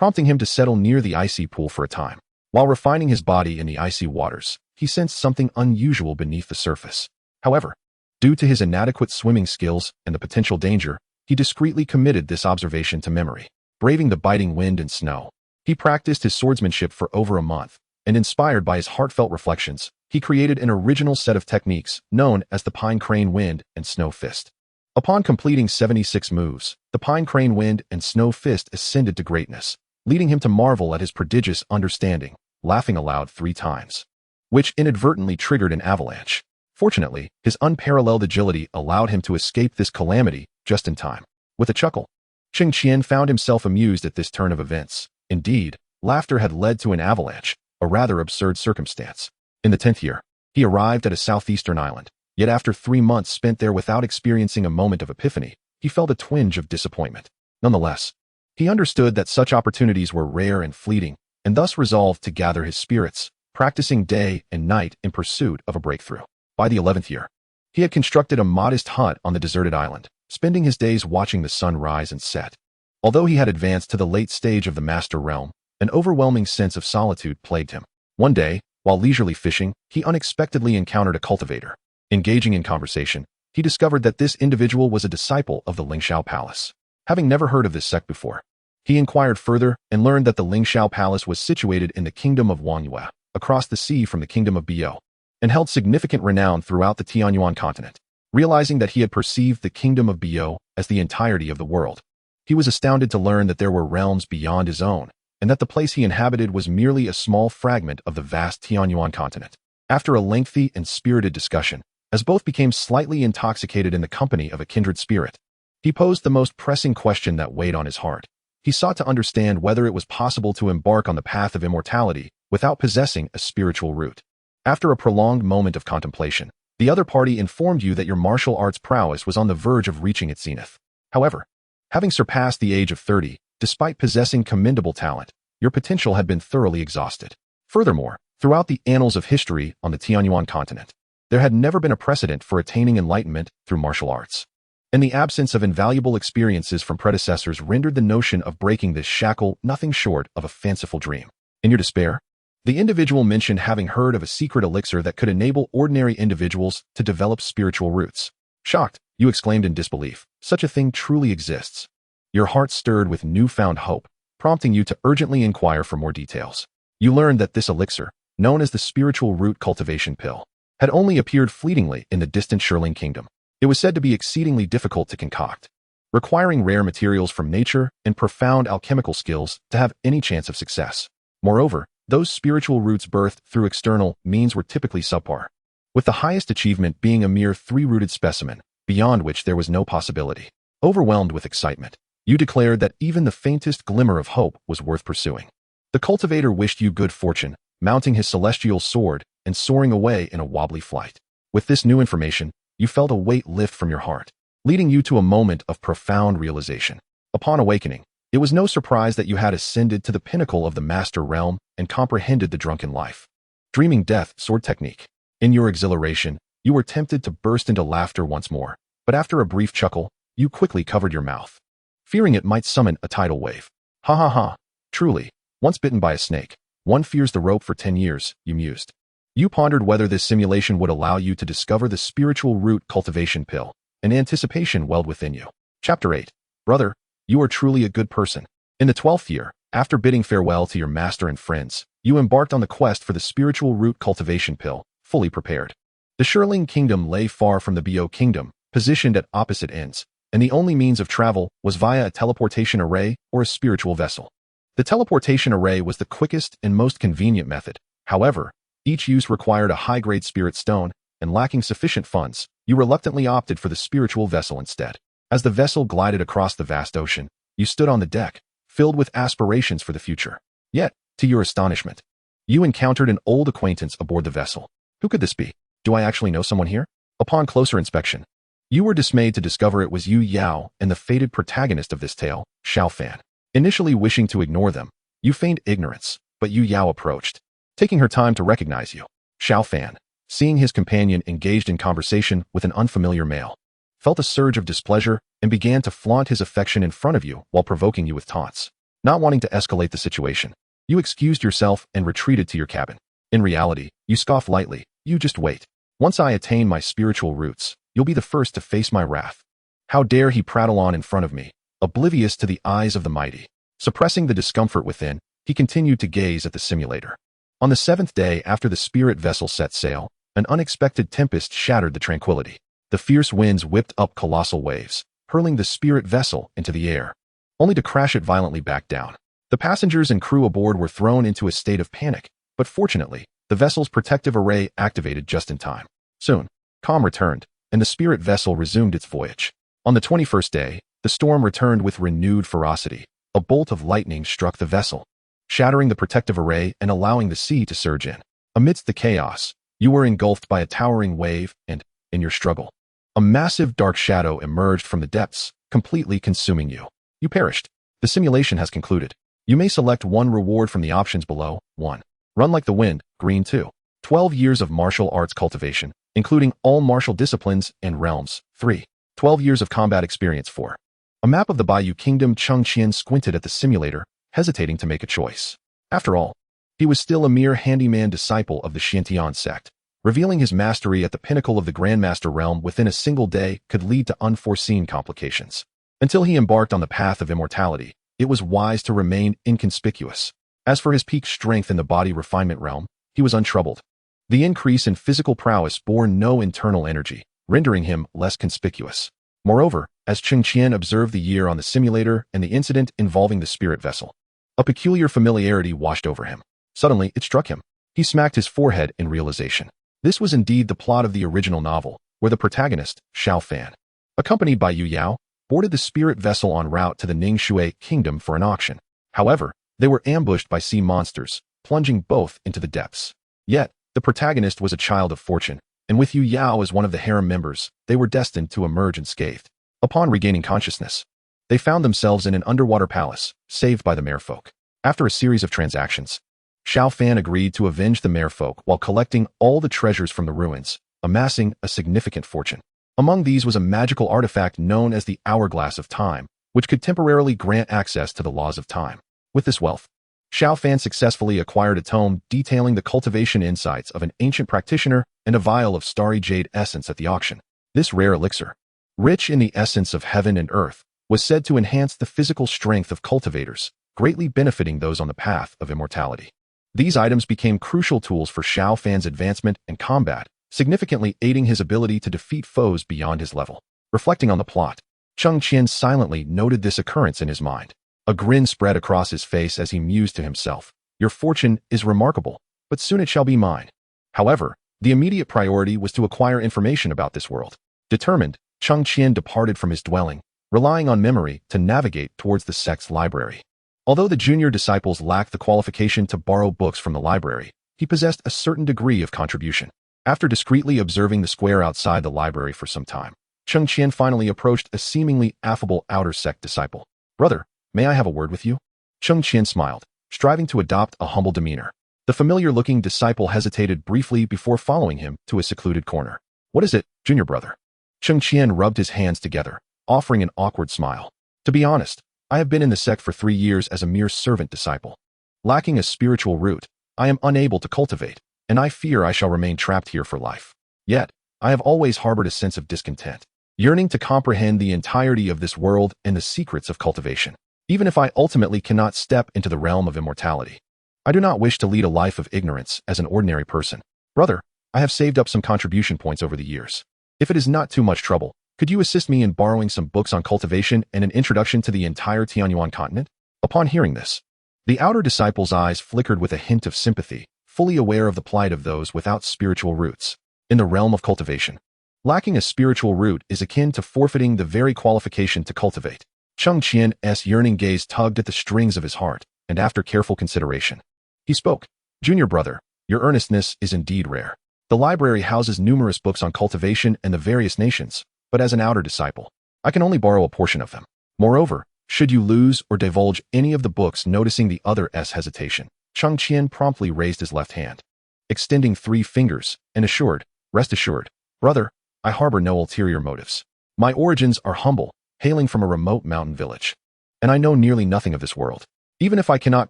prompting him to settle near the icy pool for a time. While refining his body in the icy waters, he sensed something unusual beneath the surface. However, due to his inadequate swimming skills and the potential danger, he discreetly committed this observation to memory. Braving the biting wind and snow, he practiced his swordsmanship for over a month, and inspired by his heartfelt reflections, he created an original set of techniques known as the Pine Crane Wind and Snow Fist. Upon completing 76 moves, the Pine Crane Wind and Snow Fist ascended to greatness, leading him to marvel at his prodigious understanding, laughing aloud 3 times, which inadvertently triggered an avalanche. Fortunately, his unparalleled agility allowed him to escape this calamity just in time. With a chuckle, Cheng Qian found himself amused at this turn of events. Indeed, laughter had led to an avalanche, a rather absurd circumstance. In the 10th year, he arrived at a southeastern island, yet after 3 months spent there without experiencing a moment of epiphany, he felt a twinge of disappointment. Nonetheless, he understood that such opportunities were rare and fleeting, and thus resolved to gather his spirits, practicing day and night in pursuit of a breakthrough. By the 11th year, he had constructed a modest hut on the deserted island, spending his days watching the sun rise and set. Although he had advanced to the late stage of the master realm, an overwhelming sense of solitude plagued him. One day, while leisurely fishing, he unexpectedly encountered a cultivator. Engaging in conversation, he discovered that this individual was a disciple of the Lingxiao Palace. Having never heard of this sect before, he inquired further and learned that the Lingxiao Palace was situated in the kingdom of Wangyue, across the sea from the kingdom of Biao, and held significant renown throughout the Tianyuan continent. Realizing that he had perceived the kingdom of Biao as the entirety of the world, he was astounded to learn that there were realms beyond his own, and that the place he inhabited was merely a small fragment of the vast Tianyuan continent. After a lengthy and spirited discussion, as both became slightly intoxicated in the company of a kindred spirit, he posed the most pressing question that weighed on his heart. He sought to understand whether it was possible to embark on the path of immortality without possessing a spiritual root. After a prolonged moment of contemplation, the other party informed you that your martial arts prowess was on the verge of reaching its zenith. However, having surpassed the age of 30, despite possessing commendable talent, your potential had been thoroughly exhausted. Furthermore, throughout the annals of history on the Tianyuan continent, there had never been a precedent for attaining enlightenment through martial arts. And the absence of invaluable experiences from predecessors rendered the notion of breaking this shackle nothing short of a fanciful dream. In your despair, the individual mentioned having heard of a secret elixir that could enable ordinary individuals to develop spiritual roots. Shocked, you exclaimed in disbelief, "Such a thing truly exists." Your heart stirred with newfound hope, prompting you to urgently inquire for more details. You learned that this elixir, known as the spiritual root cultivation pill, had only appeared fleetingly in the distant Shirling kingdom. It was said to be exceedingly difficult to concoct, requiring rare materials from nature and profound alchemical skills to have any chance of success. Moreover, those spiritual roots birthed through external means were typically subpar, with the highest achievement being a mere 3-rooted specimen, beyond which there was no possibility. Overwhelmed with excitement, you declared that even the faintest glimmer of hope was worth pursuing. The cultivator wished you good fortune, mounting his celestial sword and soaring away in a wobbly flight. With this new information, you felt a weight lift from your heart, leading you to a moment of profound realization. Upon awakening, it was no surprise that you had ascended to the pinnacle of the master realm and comprehended the drunken life. Dreaming death sword technique. In your exhilaration, you were tempted to burst into laughter once more, but after a brief chuckle, you quickly covered your mouth, fearing it might summon a tidal wave. Ha ha ha. Truly, once bitten by a snake, one fears the rope for 10 years, you mused. You pondered whether this simulation would allow you to discover the spiritual root cultivation pill, and anticipation welled within you. Chapter 8. Brother, you are truly a good person. In the 12th year, after bidding farewell to your master and friends, you embarked on the quest for the spiritual root cultivation pill, fully prepared. The Shirling kingdom lay far from the Biao kingdom, positioned at opposite ends, and the only means of travel was via a teleportation array or a spiritual vessel. The teleportation array was the quickest and most convenient method. However, each use required a high-grade spirit stone, and lacking sufficient funds, you reluctantly opted for the spiritual vessel instead. As the vessel glided across the vast ocean, you stood on the deck, filled with aspirations for the future. Yet, to your astonishment, you encountered an old acquaintance aboard the vessel. Who could this be? Do I actually know someone here? Upon closer inspection, you were dismayed to discover it was Yue Yao and the fated protagonist of this tale, Xiao Fan. Initially wishing to ignore them, you feigned ignorance, but Yue Yao approached, taking her time to recognize you. Xiao Fan, seeing his companion engaged in conversation with an unfamiliar male, felt a surge of displeasure and began to flaunt his affection in front of you while provoking you with taunts. Not wanting to escalate the situation, you excused yourself and retreated to your cabin. In reality, you scoffed lightly. You just wait. Once I attain my spiritual roots, you'll be the first to face my wrath. How dare he prattle on in front of me, oblivious to the eyes of the mighty. Suppressing the discomfort within, he continued to gaze at the simulator. On the 7th day after the spirit vessel set sail, an unexpected tempest shattered the tranquility. The fierce winds whipped up colossal waves, hurling the spirit vessel into the air, only to crash it violently back down. The passengers and crew aboard were thrown into a state of panic, but fortunately, the vessel's protective array activated just in time. Soon, calm returned, and the spirit vessel resumed its voyage. On the 21st day, the storm returned with renewed ferocity. A bolt of lightning struck the vessel, shattering the protective array and allowing the sea to surge in. Amidst the chaos, you were engulfed by a towering wave and, in your struggle, a massive dark shadow emerged from the depths, completely consuming you. You perished. The simulation has concluded. You may select one reward from the options below. 1. Run like the wind, green 2. 12 years of martial arts cultivation, including all martial disciplines and realms. 3. 12 years of combat experience. 4. A map of the Bayou Kingdom. Cheng Qian squinted at the simulator, hesitating to make a choice. After all, he was still a mere handyman disciple of the Xiantian sect. Revealing his mastery at the pinnacle of the Grandmaster realm within a single day could lead to unforeseen complications. Until he embarked on the path of immortality, it was wise to remain inconspicuous. As for his peak strength in the body refinement realm, he was untroubled. The increase in physical prowess bore no internal energy, rendering him less conspicuous. Moreover, as Cheng Qian observed the year on the simulator and the incident involving the spirit vessel, a peculiar familiarity washed over him. Suddenly, it struck him. He smacked his forehead in realization. This was indeed the plot of the original novel, where the protagonist, Xiao Fan, accompanied by Yue Yao, boarded the spirit vessel en route to the Ningshui kingdom for an auction. However, they were ambushed by sea monsters, plunging both into the depths. Yet, the protagonist was a child of fortune, and with Yue Yao as one of the harem members, they were destined to emerge unscathed. Upon regaining consciousness, they found themselves in an underwater palace, saved by the merfolk. After a series of transactions, Xiao Fan agreed to avenge the merfolk while collecting all the treasures from the ruins, amassing a significant fortune. Among these was a magical artifact known as the Hourglass of Time, which could temporarily grant access to the laws of time. With this wealth, Xiao Fan successfully acquired a tome detailing the cultivation insights of an ancient practitioner and a vial of starry jade essence at the auction. This rare elixir, rich in the essence of heaven and earth, was said to enhance the physical strength of cultivators, greatly benefiting those on the path of immortality. These items became crucial tools for Xiao Fan's advancement and combat, significantly aiding his ability to defeat foes beyond his level. Reflecting on the plot, Cheng Qian silently noted this occurrence in his mind. A grin spread across his face as he mused to himself. Your fortune is remarkable, but soon it shall be mine. However, the immediate priority was to acquire information about this world. Determined, Cheng Qian departed from his dwelling, relying on memory to navigate towards the sect's library. Although the junior disciples lacked the qualification to borrow books from the library, he possessed a certain degree of contribution. After discreetly observing the square outside the library for some time, Cheng Qian finally approached a seemingly affable outer sect disciple. Brother, may I have a word with you? Cheng Qian smiled, striving to adopt a humble demeanor. The familiar-looking disciple hesitated briefly before following him to a secluded corner. What is it, junior brother? Cheng Qian rubbed his hands together, offering an awkward smile. To be honest, I have been in the sect for 3 years as a mere servant disciple. Lacking a spiritual root, I am unable to cultivate, and I fear I shall remain trapped here for life. Yet, I have always harbored a sense of discontent, yearning to comprehend the entirety of this world and the secrets of cultivation. Even if I ultimately cannot step into the realm of immortality, I do not wish to lead a life of ignorance as an ordinary person. Brother, I have saved up some contribution points over the years. If it is not too much trouble, could you assist me in borrowing some books on cultivation and an introduction to the entire Tianyuan continent? Upon hearing this, the outer disciple's eyes flickered with a hint of sympathy, fully aware of the plight of those without spiritual roots. In the realm of cultivation, lacking a spiritual root is akin to forfeiting the very qualification to cultivate. Cheng Qian's yearning gaze tugged at the strings of his heart, and after careful consideration, he spoke. Junior brother, your earnestness is indeed rare. The library houses numerous books on cultivation and the various nations, but as an outer disciple, I can only borrow a portion of them. Moreover, should you lose or divulge any of the books, noticing the other's hesitation, Cheng Qian promptly raised his left hand, extending 3 fingers, and assured, rest assured, brother, I harbor no ulterior motives. My origins are humble, hailing from a remote mountain village, and I know nearly nothing of this world. Even if I cannot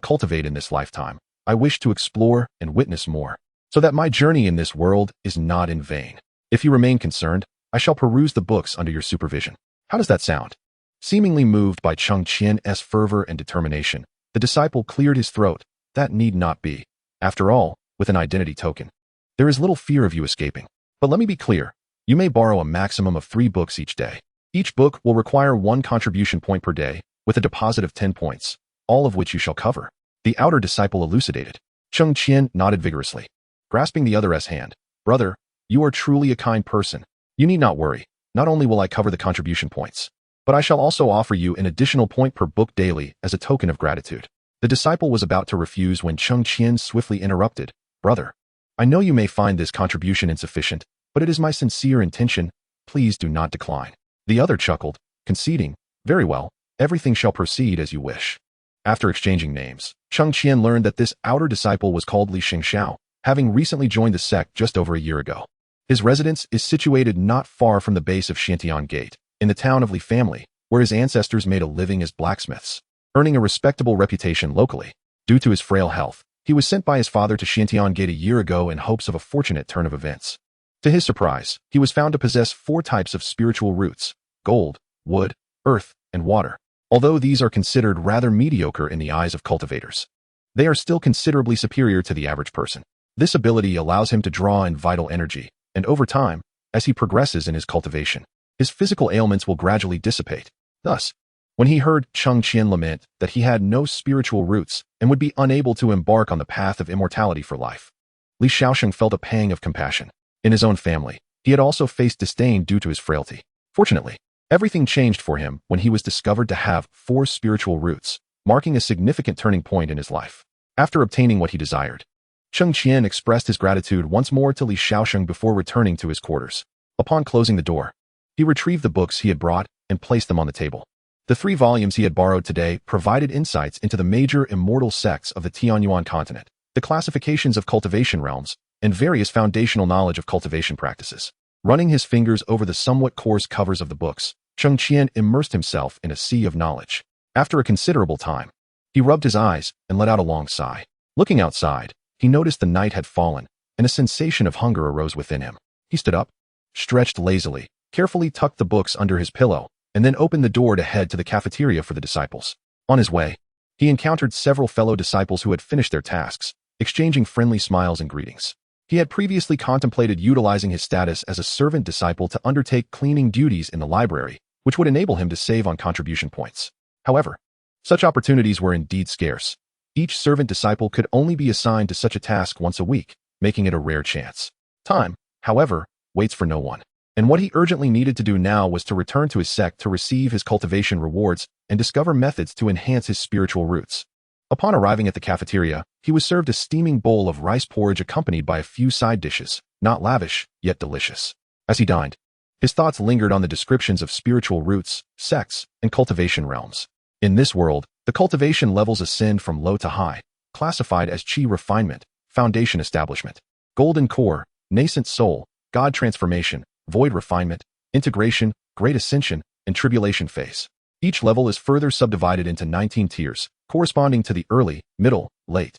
cultivate in this lifetime, I wish to explore and witness more, so that my journey in this world is not in vain. If you remain concerned, I shall peruse the books under your supervision. How does that sound? Seemingly moved by Cheng Qian's fervor and determination, the disciple cleared his throat. That need not be. After all, with an identity token, there is little fear of you escaping. But let me be clear. You may borrow a maximum of 3 books each day. Each book will require 1 contribution point per day, with a deposit of 10 points, all of which you shall cover. The outer disciple elucidated. Cheng Qian nodded vigorously, grasping the other's hand. Brother, you are truly a kind person. You need not worry. Not only will I cover the contribution points, but I shall also offer you an additional point per book daily as a token of gratitude. The disciple was about to refuse when Cheng Qian swiftly interrupted. Brother, I know you may find this contribution insufficient, but it is my sincere intention. Please do not decline. The other chuckled, conceding, very well, everything shall proceed as you wish. After exchanging names, Cheng Qian learned that this outer disciple was called Li Xingxiao, having recently joined the sect just over a year ago. His residence is situated not far from the base of Xiantian Gate, in the town of Li family, where his ancestors made a living as blacksmiths, earning a respectable reputation locally. Due to his frail health, he was sent by his father to Xiantian Gate a year ago in hopes of a fortunate turn of events. To his surprise, he was found to possess 4 types of spiritual roots: gold, wood, earth, and water. Although these are considered rather mediocre in the eyes of cultivators, they are still considerably superior to the average person. This ability allows him to draw in vital energy, and over time, as he progresses in his cultivation, his physical ailments will gradually dissipate. Thus, when he heard Cheng Qian lament that he had no spiritual roots and would be unable to embark on the path of immortality for life, Li Xiaosheng felt a pang of compassion. In his own family, he had also faced disdain due to his frailty. Fortunately, everything changed for him when he was discovered to have 4 spiritual roots, marking a significant turning point in his life. After obtaining what he desired, Cheng Qian expressed his gratitude once more to Li Xiaosheng before returning to his quarters. Upon closing the door, he retrieved the books he had brought and placed them on the table. The 3 volumes he had borrowed today provided insights into the major immortal sects of the Tianyuan continent, the classifications of cultivation realms, and various foundational knowledge of cultivation practices. Running his fingers over the somewhat coarse covers of the books, Cheng Qian immersed himself in a sea of knowledge. After a considerable time, he rubbed his eyes and let out a long sigh. Looking outside, he noticed the night had fallen, and a sensation of hunger arose within him. He stood up, stretched lazily, carefully tucked the books under his pillow, and then opened the door to head to the cafeteria for the disciples. On his way, he encountered several fellow disciples who had finished their tasks, exchanging friendly smiles and greetings. He had previously contemplated utilizing his status as a servant disciple to undertake cleaning duties in the library, which would enable him to save on contribution points. However, such opportunities were indeed scarce. Each servant disciple could only be assigned to such a task once a week, making it a rare chance. Time, however, waits for no one. And what he urgently needed to do now was to return to his sect to receive his cultivation rewards and discover methods to enhance his spiritual roots. Upon arriving at the cafeteria, he was served a steaming bowl of rice porridge accompanied by a few side dishes, not lavish, yet delicious. As he dined, his thoughts lingered on the descriptions of spiritual roots, sects, and cultivation realms. In this world, the cultivation levels ascend from low to high, classified as Qi refinement, foundation establishment, golden core, nascent soul, God transformation, void refinement, integration, great ascension, and tribulation phase. Each level is further subdivided into 19 tiers, corresponding to the early, middle, late,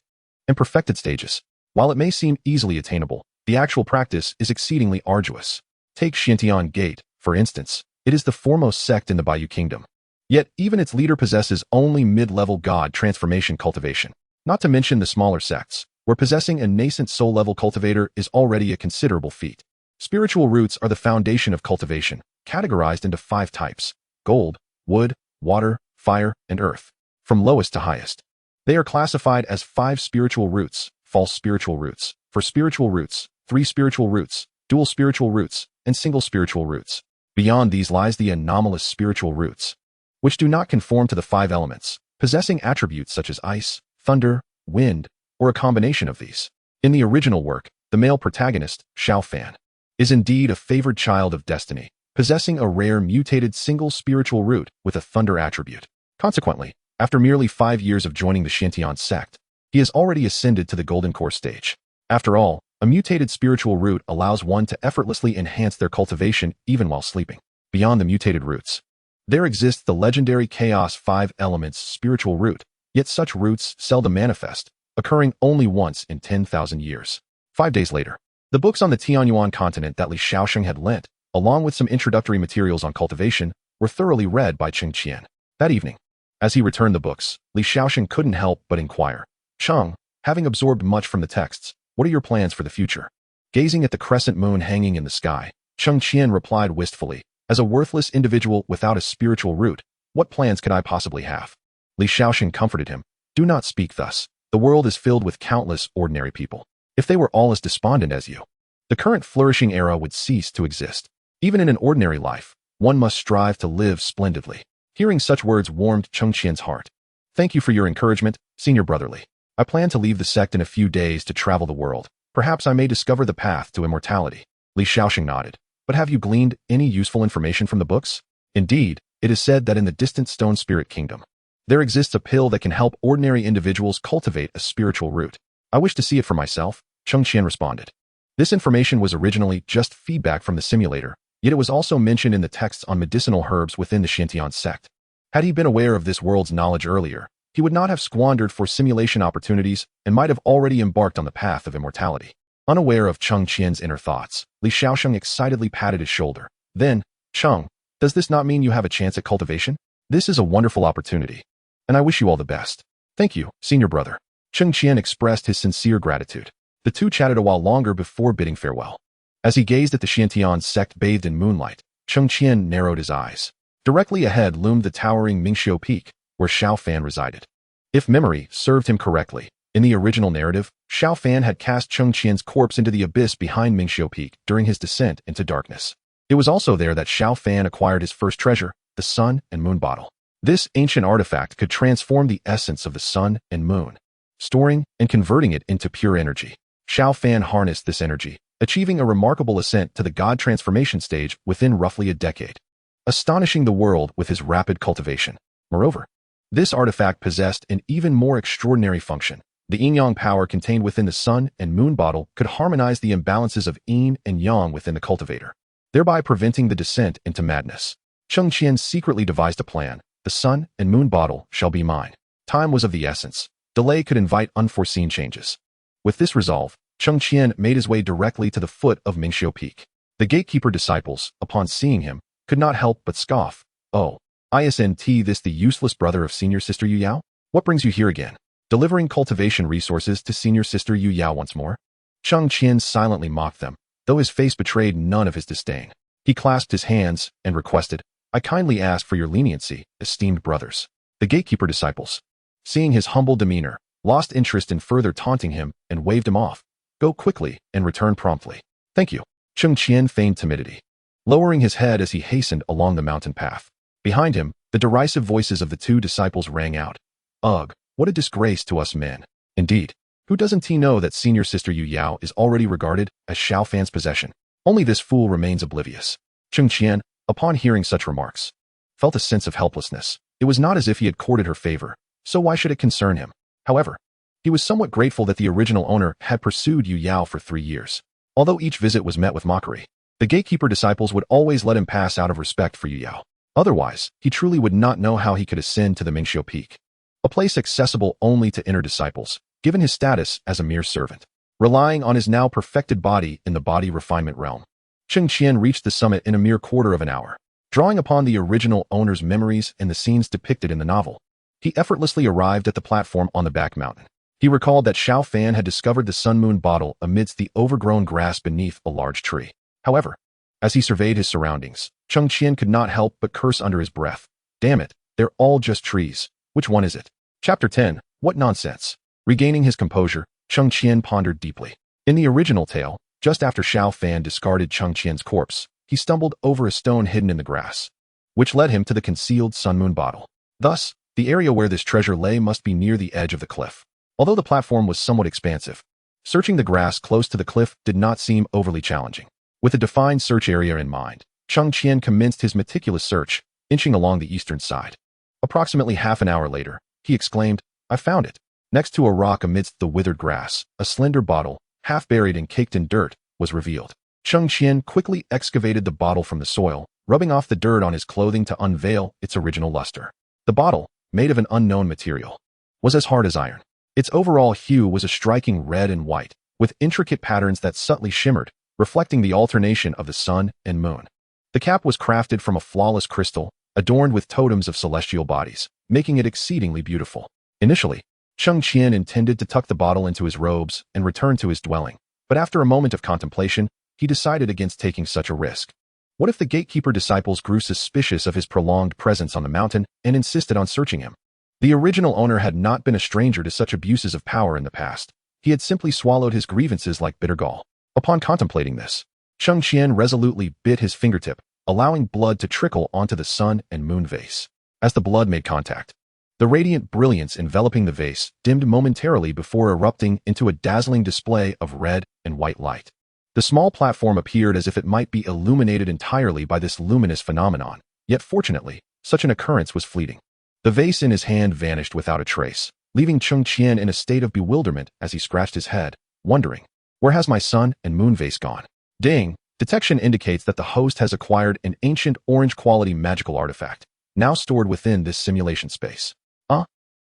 and perfected stages. While it may seem easily attainable, the actual practice is exceedingly arduous. Take Xiantian Gate, for instance. It is the foremost sect in the Baiyu Kingdom. Yet, even its leader possesses only mid-level God transformation cultivation. Not to mention the smaller sects, where possessing a nascent soul-level cultivator is already a considerable feat. Spiritual roots are the foundation of cultivation, categorized into 5 types: gold, wood, water, fire, and earth, from lowest to highest. They are classified as 5 spiritual roots: false spiritual roots, for spiritual roots, 3 spiritual roots, dual spiritual roots, and single spiritual roots. Beyond these lies the anomalous spiritual roots, which do not conform to the 5 elements, possessing attributes such as ice, thunder, wind, or a combination of these. In the original work, the male protagonist, Xiao Fan, is indeed a favored child of destiny, possessing a rare mutated single spiritual root with a thunder attribute. Consequently, after merely 5 years of joining the Xiantian sect, he has already ascended to the golden core stage. After all, a mutated spiritual root allows one to effortlessly enhance their cultivation even while sleeping. Beyond the mutated roots, there exists the legendary Chaos 5 Elements spiritual root, Yet such roots seldom manifest, occurring only once in 10,000 years. 5 days later, the books on the Tianyuan continent that Li Shaosheng had lent, along with some introductory materials on cultivation, were thoroughly read by Cheng Qian. That evening, as he returned the books, Li Shaosheng couldn't help but inquire, "Cheng, having absorbed much from the texts, what are your plans for the future?" Gazing at the crescent moon hanging in the sky, Cheng Qian replied wistfully, "As a worthless individual without a spiritual root, what plans could I possibly have?" Li Shaosheng comforted him, "Do not speak thus. The world is filled with countless ordinary people. If they were all as despondent as you, the current flourishing era would cease to exist. Even in an ordinary life, one must strive to live splendidly." Hearing such words warmed Cheng Qian's heart. "Thank you for your encouragement, Senior Brotherly. I plan to leave the sect in a few days to travel the world. Perhaps I may discover the path to immortality." Li Shaosheng nodded. "But have you gleaned any useful information from the books?" "Indeed, it is said that in the distant Stone Spirit Kingdom, there exists a pill that can help ordinary individuals cultivate a spiritual root. I wish to see it for myself," Cheng Qian responded. This information was originally just feedback from the simulator, yet it was also mentioned in the texts on medicinal herbs within the Xintian sect. Had he been aware of this world's knowledge earlier, he would not have squandered for simulation opportunities and might have already embarked on the path of immortality. Unaware of Cheng Qian's inner thoughts, Li Shaosheng excitedly patted his shoulder. Then, "Cheng, does this not mean you have a chance at cultivation? This is a wonderful opportunity, and I wish you all the best." "Thank you, Senior Brother." Cheng Qian expressed his sincere gratitude. The two chatted a while longer before bidding farewell. As he gazed at the Xintian sect bathed in moonlight, Cheng Qian narrowed his eyes. Directly ahead loomed the towering Mingxiu Peak, where Xiao Fan resided. If memory served him correctly, in the original narrative, Xiao Fan had cast Cheng Qian's corpse into the abyss behind Mingxiu Peak during his descent into darkness. It was also there that Xiao Fan acquired his first treasure, the Sun and Moon Bottle. This ancient artifact could transform the essence of the sun and moon, storing and converting it into pure energy. Xiao Fan harnessed this energy, achieving a remarkable ascent to the god transformation stage within roughly a decade, astonishing the world with his rapid cultivation. Moreover, this artifact possessed an even more extraordinary function. The yin-yang power contained within the sun and moon bottle could harmonize the imbalances of yin and yang within the cultivator, thereby preventing the descent into madness. Cheng Qian secretly devised a plan. The sun and moon bottle shall be mine. Time was of the essence. Delay could invite unforeseen changes. With this resolve, Cheng Qian made his way directly to the foot of Mingxiu Peak. The gatekeeper disciples, upon seeing him, could not help but scoff. "Oh, isn't this the useless brother of Senior Sister Yue Yao? What brings you here again? Delivering cultivation resources to Senior Sister Yue Yao once more?" Cheng Qian silently mocked them, though his face betrayed none of his disdain. He clasped his hands and requested, "I kindly ask for your leniency, esteemed brothers." The gatekeeper disciples, seeing his humble demeanor, lost interest in further taunting him and waved him off. "Go quickly and return promptly." "Thank you." Cheng Qian feigned timidity, lowering his head as he hastened along the mountain path. Behind him, the derisive voices of the two disciples rang out. "Ugh, what a disgrace to us men. Indeed, who doesn't he know that Senior Sister Yue Yao is already regarded as Xiao Fan's possession? Only this fool remains oblivious." Cheng Qian, upon hearing such remarks, felt a sense of helplessness. It was not as if he had courted her favor, so why should it concern him? However, he was somewhat grateful that the original owner had pursued Yue Yao for 3 years. Although each visit was met with mockery, the gatekeeper disciples would always let him pass out of respect for Yue Yao. Otherwise, he truly would not know how he could ascend to the Mingxiu Peak, a place accessible only to inner disciples, given his status as a mere servant. Relying on his now perfected body in the body refinement realm, Cheng Qian reached the summit in a mere quarter of an hour. Drawing upon the original owner's memories and the scenes depicted in the novel, he effortlessly arrived at the platform on the back mountain. He recalled that Xiao Fan had discovered the sun-moon bottle amidst the overgrown grass beneath a large tree. However, as he surveyed his surroundings, Cheng Qian could not help but curse under his breath. "Damn it, they're all just trees. Which one is it?" Chapter 10. What nonsense. Regaining his composure, Cheng Qian pondered deeply. In the original tale, just after Xiao Fan discarded Cheng Qian's corpse, he stumbled over a stone hidden in the grass, which led him to the concealed sun-moon bottle. Thus, the area where this treasure lay must be near the edge of the cliff. Although the platform was somewhat expansive, searching the grass close to the cliff did not seem overly challenging. With a defined search area in mind, Cheng Qian commenced his meticulous search, inching along the eastern side. Approximately half an hour later, he exclaimed, "I found it." Next to a rock amidst the withered grass, a slender bottle, half buried and caked in dirt, was revealed. Cheng Qian quickly excavated the bottle from the soil, rubbing off the dirt on his clothing to unveil its original luster. The bottle, made of an unknown material, was as hard as iron. Its overall hue was a striking red and white, with intricate patterns that subtly shimmered, reflecting the alternation of the sun and moon. The cap was crafted from a flawless crystal, adorned with totems of celestial bodies, making it exceedingly beautiful. Initially, Cheng Qian intended to tuck the bottle into his robes and return to his dwelling, but after a moment of contemplation, he decided against taking such a risk. What if the gatekeeper disciples grew suspicious of his prolonged presence on the mountain and insisted on searching him? The original owner had not been a stranger to such abuses of power in the past. He had simply swallowed his grievances like bitter gall. Upon contemplating this, Cheng Qian resolutely bit his fingertip, allowing blood to trickle onto the sun and moon vase. As the blood made contact, the radiant brilliance enveloping the vase dimmed momentarily before erupting into a dazzling display of red and white light. The small platform appeared as if it might be illuminated entirely by this luminous phenomenon, yet fortunately, such an occurrence was fleeting. The vase in his hand vanished without a trace, leaving Cheng Qian in a state of bewilderment as he scratched his head, wondering, where has my sun and moon vase gone? Ding! Detection indicates that the host has acquired an ancient orange-quality magical artifact, now stored within this simulation space.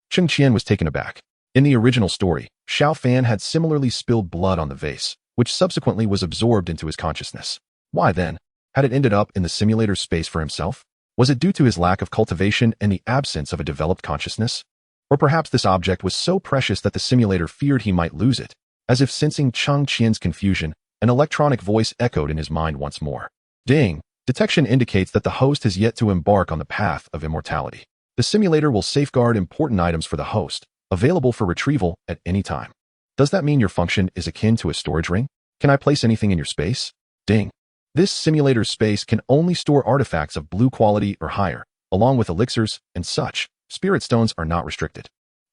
Cheng Qian was taken aback. In the original story, Xiao Fan had similarly spilled blood on the vase, which subsequently was absorbed into his consciousness. Why then had it ended up in the simulator's space for himself? Was it due to his lack of cultivation and the absence of a developed consciousness? Or perhaps this object was so precious that the simulator feared he might lose it. As if sensing Cheng Qian's confusion, an electronic voice echoed in his mind once more. Ding! Detection indicates that the host has yet to embark on the path of immortality. The simulator will safeguard important items for the host, available for retrieval at any time. Does that mean your function is akin to a storage ring? Can I place anything in your space? Ding! This simulator's space can only store artifacts of blue quality or higher, along with elixirs and such. Spirit stones are not restricted.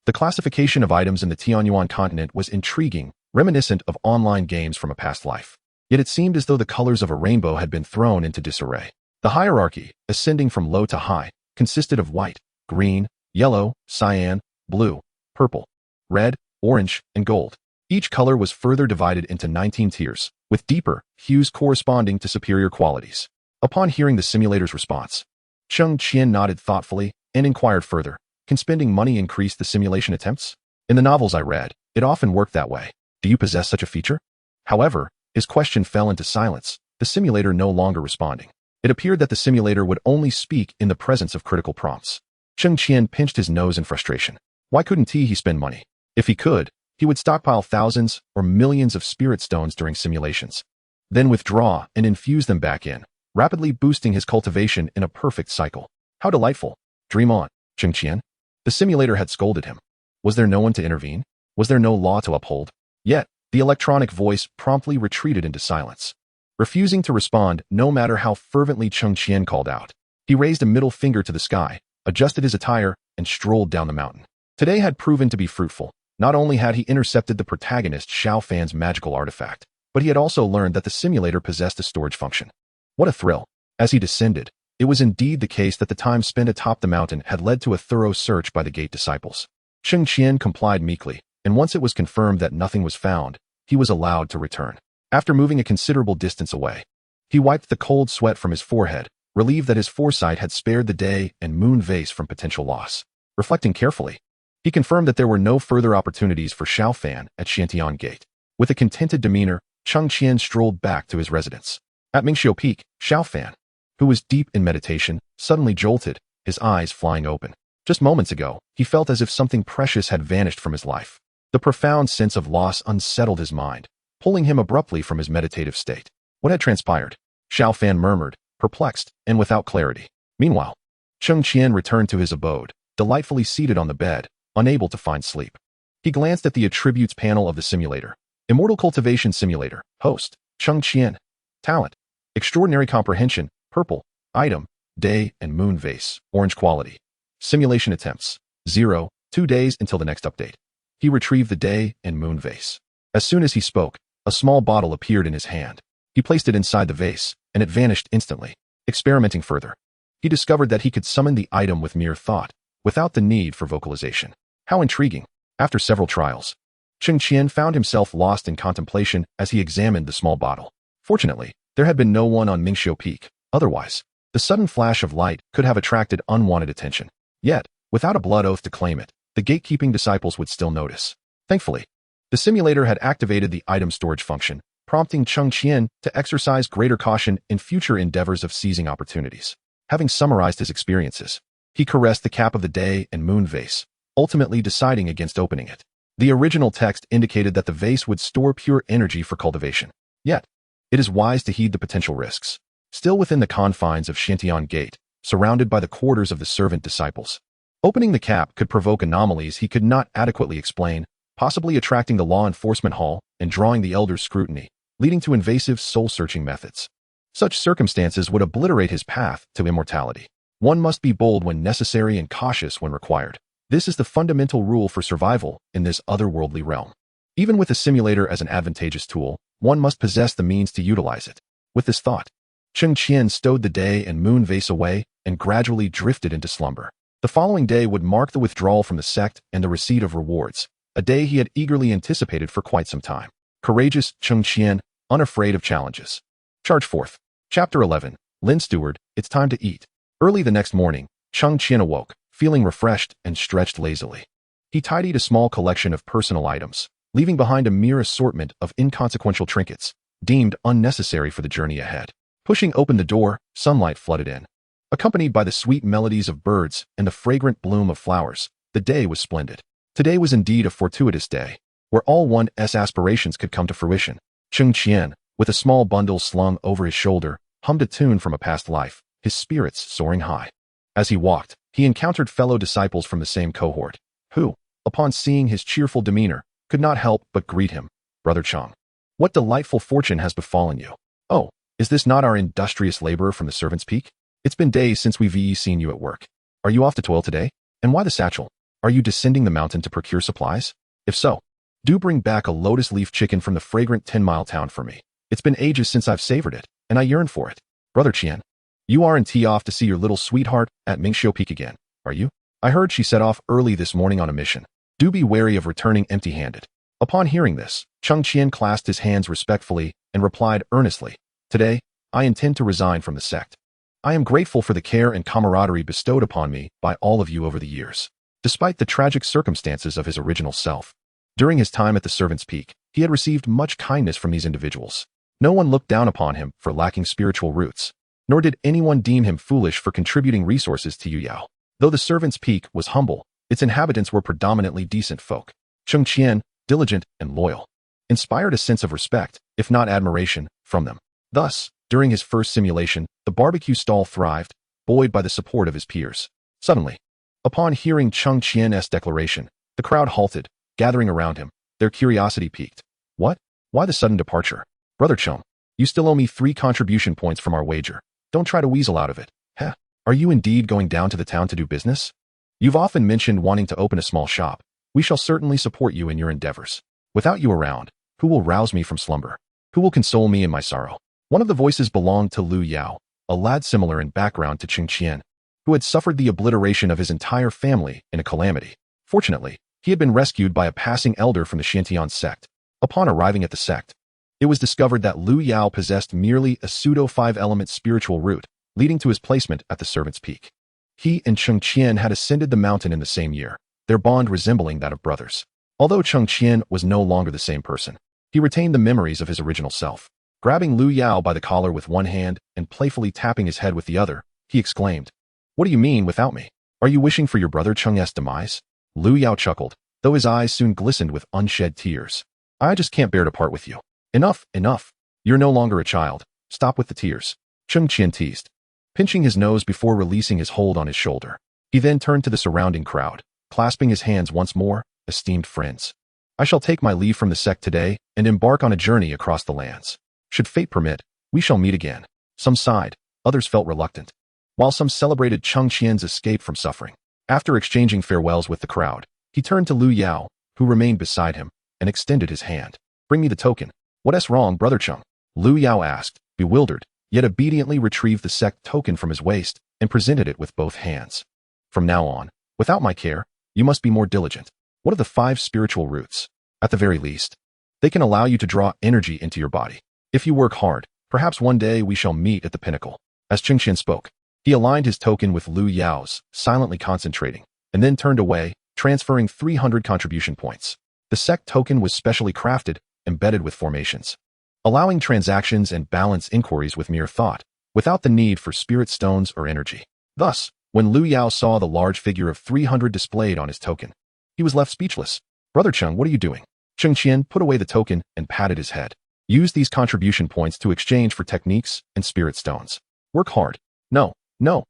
The classification of items in the Tianyuan continent was intriguing, reminiscent of online games from a past life. Yet it seemed as though the colors of a rainbow had been thrown into disarray. The hierarchy, ascending from low to high, consisted of white, green, yellow, cyan, blue, purple, red, orange, and gold. Each color was further divided into 19 tiers, with deeper hues corresponding to superior qualities. Upon hearing the simulator's response, Cheng Qian nodded thoughtfully and inquired further, can spending money increase the simulation attempts? In the novels I read, it often worked that way. Do you possess such a feature? However, his question fell into silence, the simulator no longer responding. It appeared that the simulator would only speak in the presence of critical prompts. Cheng Qian pinched his nose in frustration. Why couldn't he spend money? If he could, he would stockpile thousands or millions of spirit stones during simulations, then withdraw and infuse them back in, rapidly boosting his cultivation in a perfect cycle. How delightful. Dream on, Cheng Qian. The simulator had scolded him. Was there no one to intervene? Was there no law to uphold? Yet, the electronic voice promptly retreated into silence. Refusing to respond no matter how fervently Cheng Qian called out, he raised a middle finger to the sky, adjusted his attire, and strolled down the mountain. Today had proven to be fruitful. Not only had he intercepted the protagonist Xiao Fan's magical artifact, but he had also learned that the simulator possessed a storage function. What a thrill! As he descended, it was indeed the case that the time spent atop the mountain had led to a thorough search by the gate disciples. Cheng Qian complied meekly, and once it was confirmed that nothing was found, he was allowed to return. After moving a considerable distance away, he wiped the cold sweat from his forehead, relieved that his foresight had spared the day and moon vase from potential loss. Reflecting carefully, he confirmed that there were no further opportunities for Xiao Fan at Xiantian Gate. With a contented demeanor, Cheng Qian strolled back to his residence. At Mingxiu Peak, Xiao Fan, who was deep in meditation, suddenly jolted, his eyes flying open. Just moments ago, he felt as if something precious had vanished from his life. The profound sense of loss unsettled his mind, pulling him abruptly from his meditative state. What had transpired? Xiao Fan murmured, perplexed and without clarity. Meanwhile, Cheng Qian returned to his abode, delightfully seated on the bed, unable to find sleep. He glanced at the attributes panel of the simulator. Immortal Cultivation Simulator. Host, Cheng Qian. Talent, extraordinary comprehension, purple. Item, day and moon vase, orange quality. Simulation attempts, 0, 2 days until the next update. He retrieved the day and moon vase. As soon as he spoke, a small bottle appeared in his hand. He placed it inside the vase, and it vanished instantly. Experimenting further, he discovered that he could summon the item with mere thought, without the need for vocalization. How intriguing. After several trials, Cheng Qian found himself lost in contemplation as he examined the small bottle. Fortunately, there had been no one on Mingxiu Peak. Otherwise, the sudden flash of light could have attracted unwanted attention. Yet, without a blood oath to claim it, the gatekeeping disciples would still notice. Thankfully, the simulator had activated the item storage function, prompting Cheng Qian to exercise greater caution in future endeavors of seizing opportunities. Having summarized his experiences, he caressed the cap of the day and moon vase, ultimately deciding against opening it. The original text indicated that the vase would store pure energy for cultivation. Yet, it is wise to heed the potential risks. Still within the confines of Xiantian Gate, surrounded by the quarters of the servant disciples, opening the cap could provoke anomalies he could not adequately explain, possibly attracting the law enforcement hall and drawing the elders' scrutiny, leading to invasive soul-searching methods. Such circumstances would obliterate his path to immortality. One must be bold when necessary and cautious when required. This is the fundamental rule for survival in this otherworldly realm. Even with the simulator as an advantageous tool, one must possess the means to utilize it. With this thought, Cheng Qian stowed the day and moon vase away and gradually drifted into slumber. The following day would mark the withdrawal from the sect and the receipt of rewards, a day he had eagerly anticipated for quite some time. Courageous Cheng Qian, unafraid of challenges. Charge forth. Chapter 11. Lin Steward, it's time to eat. Early the next morning, Cheng Qian awoke, feeling refreshed and stretched lazily. He tidied a small collection of personal items, leaving behind a mere assortment of inconsequential trinkets, deemed unnecessary for the journey ahead. Pushing open the door, sunlight flooded in. Accompanied by the sweet melodies of birds and the fragrant bloom of flowers, the day was splendid. Today was indeed a fortuitous day, where all one's aspirations could come to fruition. Cheng Qian, with a small bundle slung over his shoulder, hummed a tune from a past life, his spirits soaring high. As he walked, he encountered fellow disciples from the same cohort, who, upon seeing his cheerful demeanor, could not help but greet him. Brother Cheng, what delightful fortune has befallen you? Oh, is this not our industrious laborer from the servant's peak? It's been days since we've seen you at work. Are you off to toil today? And why the satchel? Are you descending the mountain to procure supplies? If so, do bring back a lotus leaf chicken from the fragrant 10-mile town for me. It's been ages since I've savored it, and I yearn for it. Brother Qian, you aren't off to see your little sweetheart at Mingxiu Peak again, are you? I heard she set off early this morning on a mission. Do be wary of returning empty-handed. Upon hearing this, Cheng Qian clasped his hands respectfully and replied earnestly, Today, I intend to resign from the sect. I am grateful for the care and camaraderie bestowed upon me by all of you over the years. Despite the tragic circumstances of his original self, during his time at the Servant's Peak, he had received much kindness from these individuals. No one looked down upon him for lacking spiritual roots, nor did anyone deem him foolish for contributing resources to Yue Yao. Though the Servant's Peak was humble, its inhabitants were predominantly decent folk. Cheng Qian, diligent and loyal, inspired a sense of respect, if not admiration, from them. Thus, during his first simulation, the barbecue stall thrived, buoyed by the support of his peers. Suddenly, upon hearing Cheng Qian's declaration, the crowd halted, gathering around him, their curiosity piqued. What? Why the sudden departure? Brother Cheng, you still owe me 3 contribution points from our wager. Don't try to weasel out of it. Heh, are you indeed going down to the town to do business? You've often mentioned wanting to open a small shop. We shall certainly support you in your endeavors. Without you around, who will rouse me from slumber? Who will console me in my sorrow? One of the voices belonged to Yue Yao, a lad similar in background to Cheng Qian, who had suffered the obliteration of his entire family in a calamity. Fortunately, he had been rescued by a passing elder from the Xiantian sect. Upon arriving at the sect, it was discovered that Yue Yao possessed merely a pseudo-5-element spiritual root, leading to his placement at the Servant's Peak. He and Cheng Qian had ascended the mountain in the same year, their bond resembling that of brothers. Although Cheng Qian was no longer the same person, he retained the memories of his original self. Grabbing Yue Yao by the collar with one hand and playfully tapping his head with the other, he exclaimed, What do you mean without me? Are you wishing for your brother Cheng's demise? Yue Yao chuckled, though his eyes soon glistened with unshed tears. I just can't bear to part with you. Enough, enough. You're no longer a child. Stop with the tears. Cheng Qian teased, pinching his nose before releasing his hold on his shoulder. He then turned to the surrounding crowd, clasping his hands once more. Esteemed friends, I shall take my leave from the sect today and embark on a journey across the lands. Should fate permit, we shall meet again. Some sighed, others felt reluctant, while some celebrated Cheng Qian's escape from suffering. After exchanging farewells with the crowd, he turned to Yue Yao, who remained beside him, and extended his hand. Bring me the token. What's wrong, Brother Cheng? Yue Yao asked, bewildered, yet obediently retrieved the sect token from his waist and presented it with both hands. From now on, without my care, you must be more diligent. What are the 5 spiritual roots? At the very least, they can allow you to draw energy into your body. If you work hard, perhaps one day we shall meet at the pinnacle. As Cheng Qian spoke, he aligned his token with Yue Yao's, silently concentrating, and then turned away, transferring 300 contribution points. The sect token was specially crafted, embedded with formations, allowing transactions and balance inquiries with mere thought, without the need for spirit stones or energy. Thus, when Yue Yao saw the large figure of 300 displayed on his token, he was left speechless. Brother Cheng, what are you doing? Cheng Qian put away the token and patted his head. Use these contribution points to exchange for techniques and spirit stones. Work hard. No,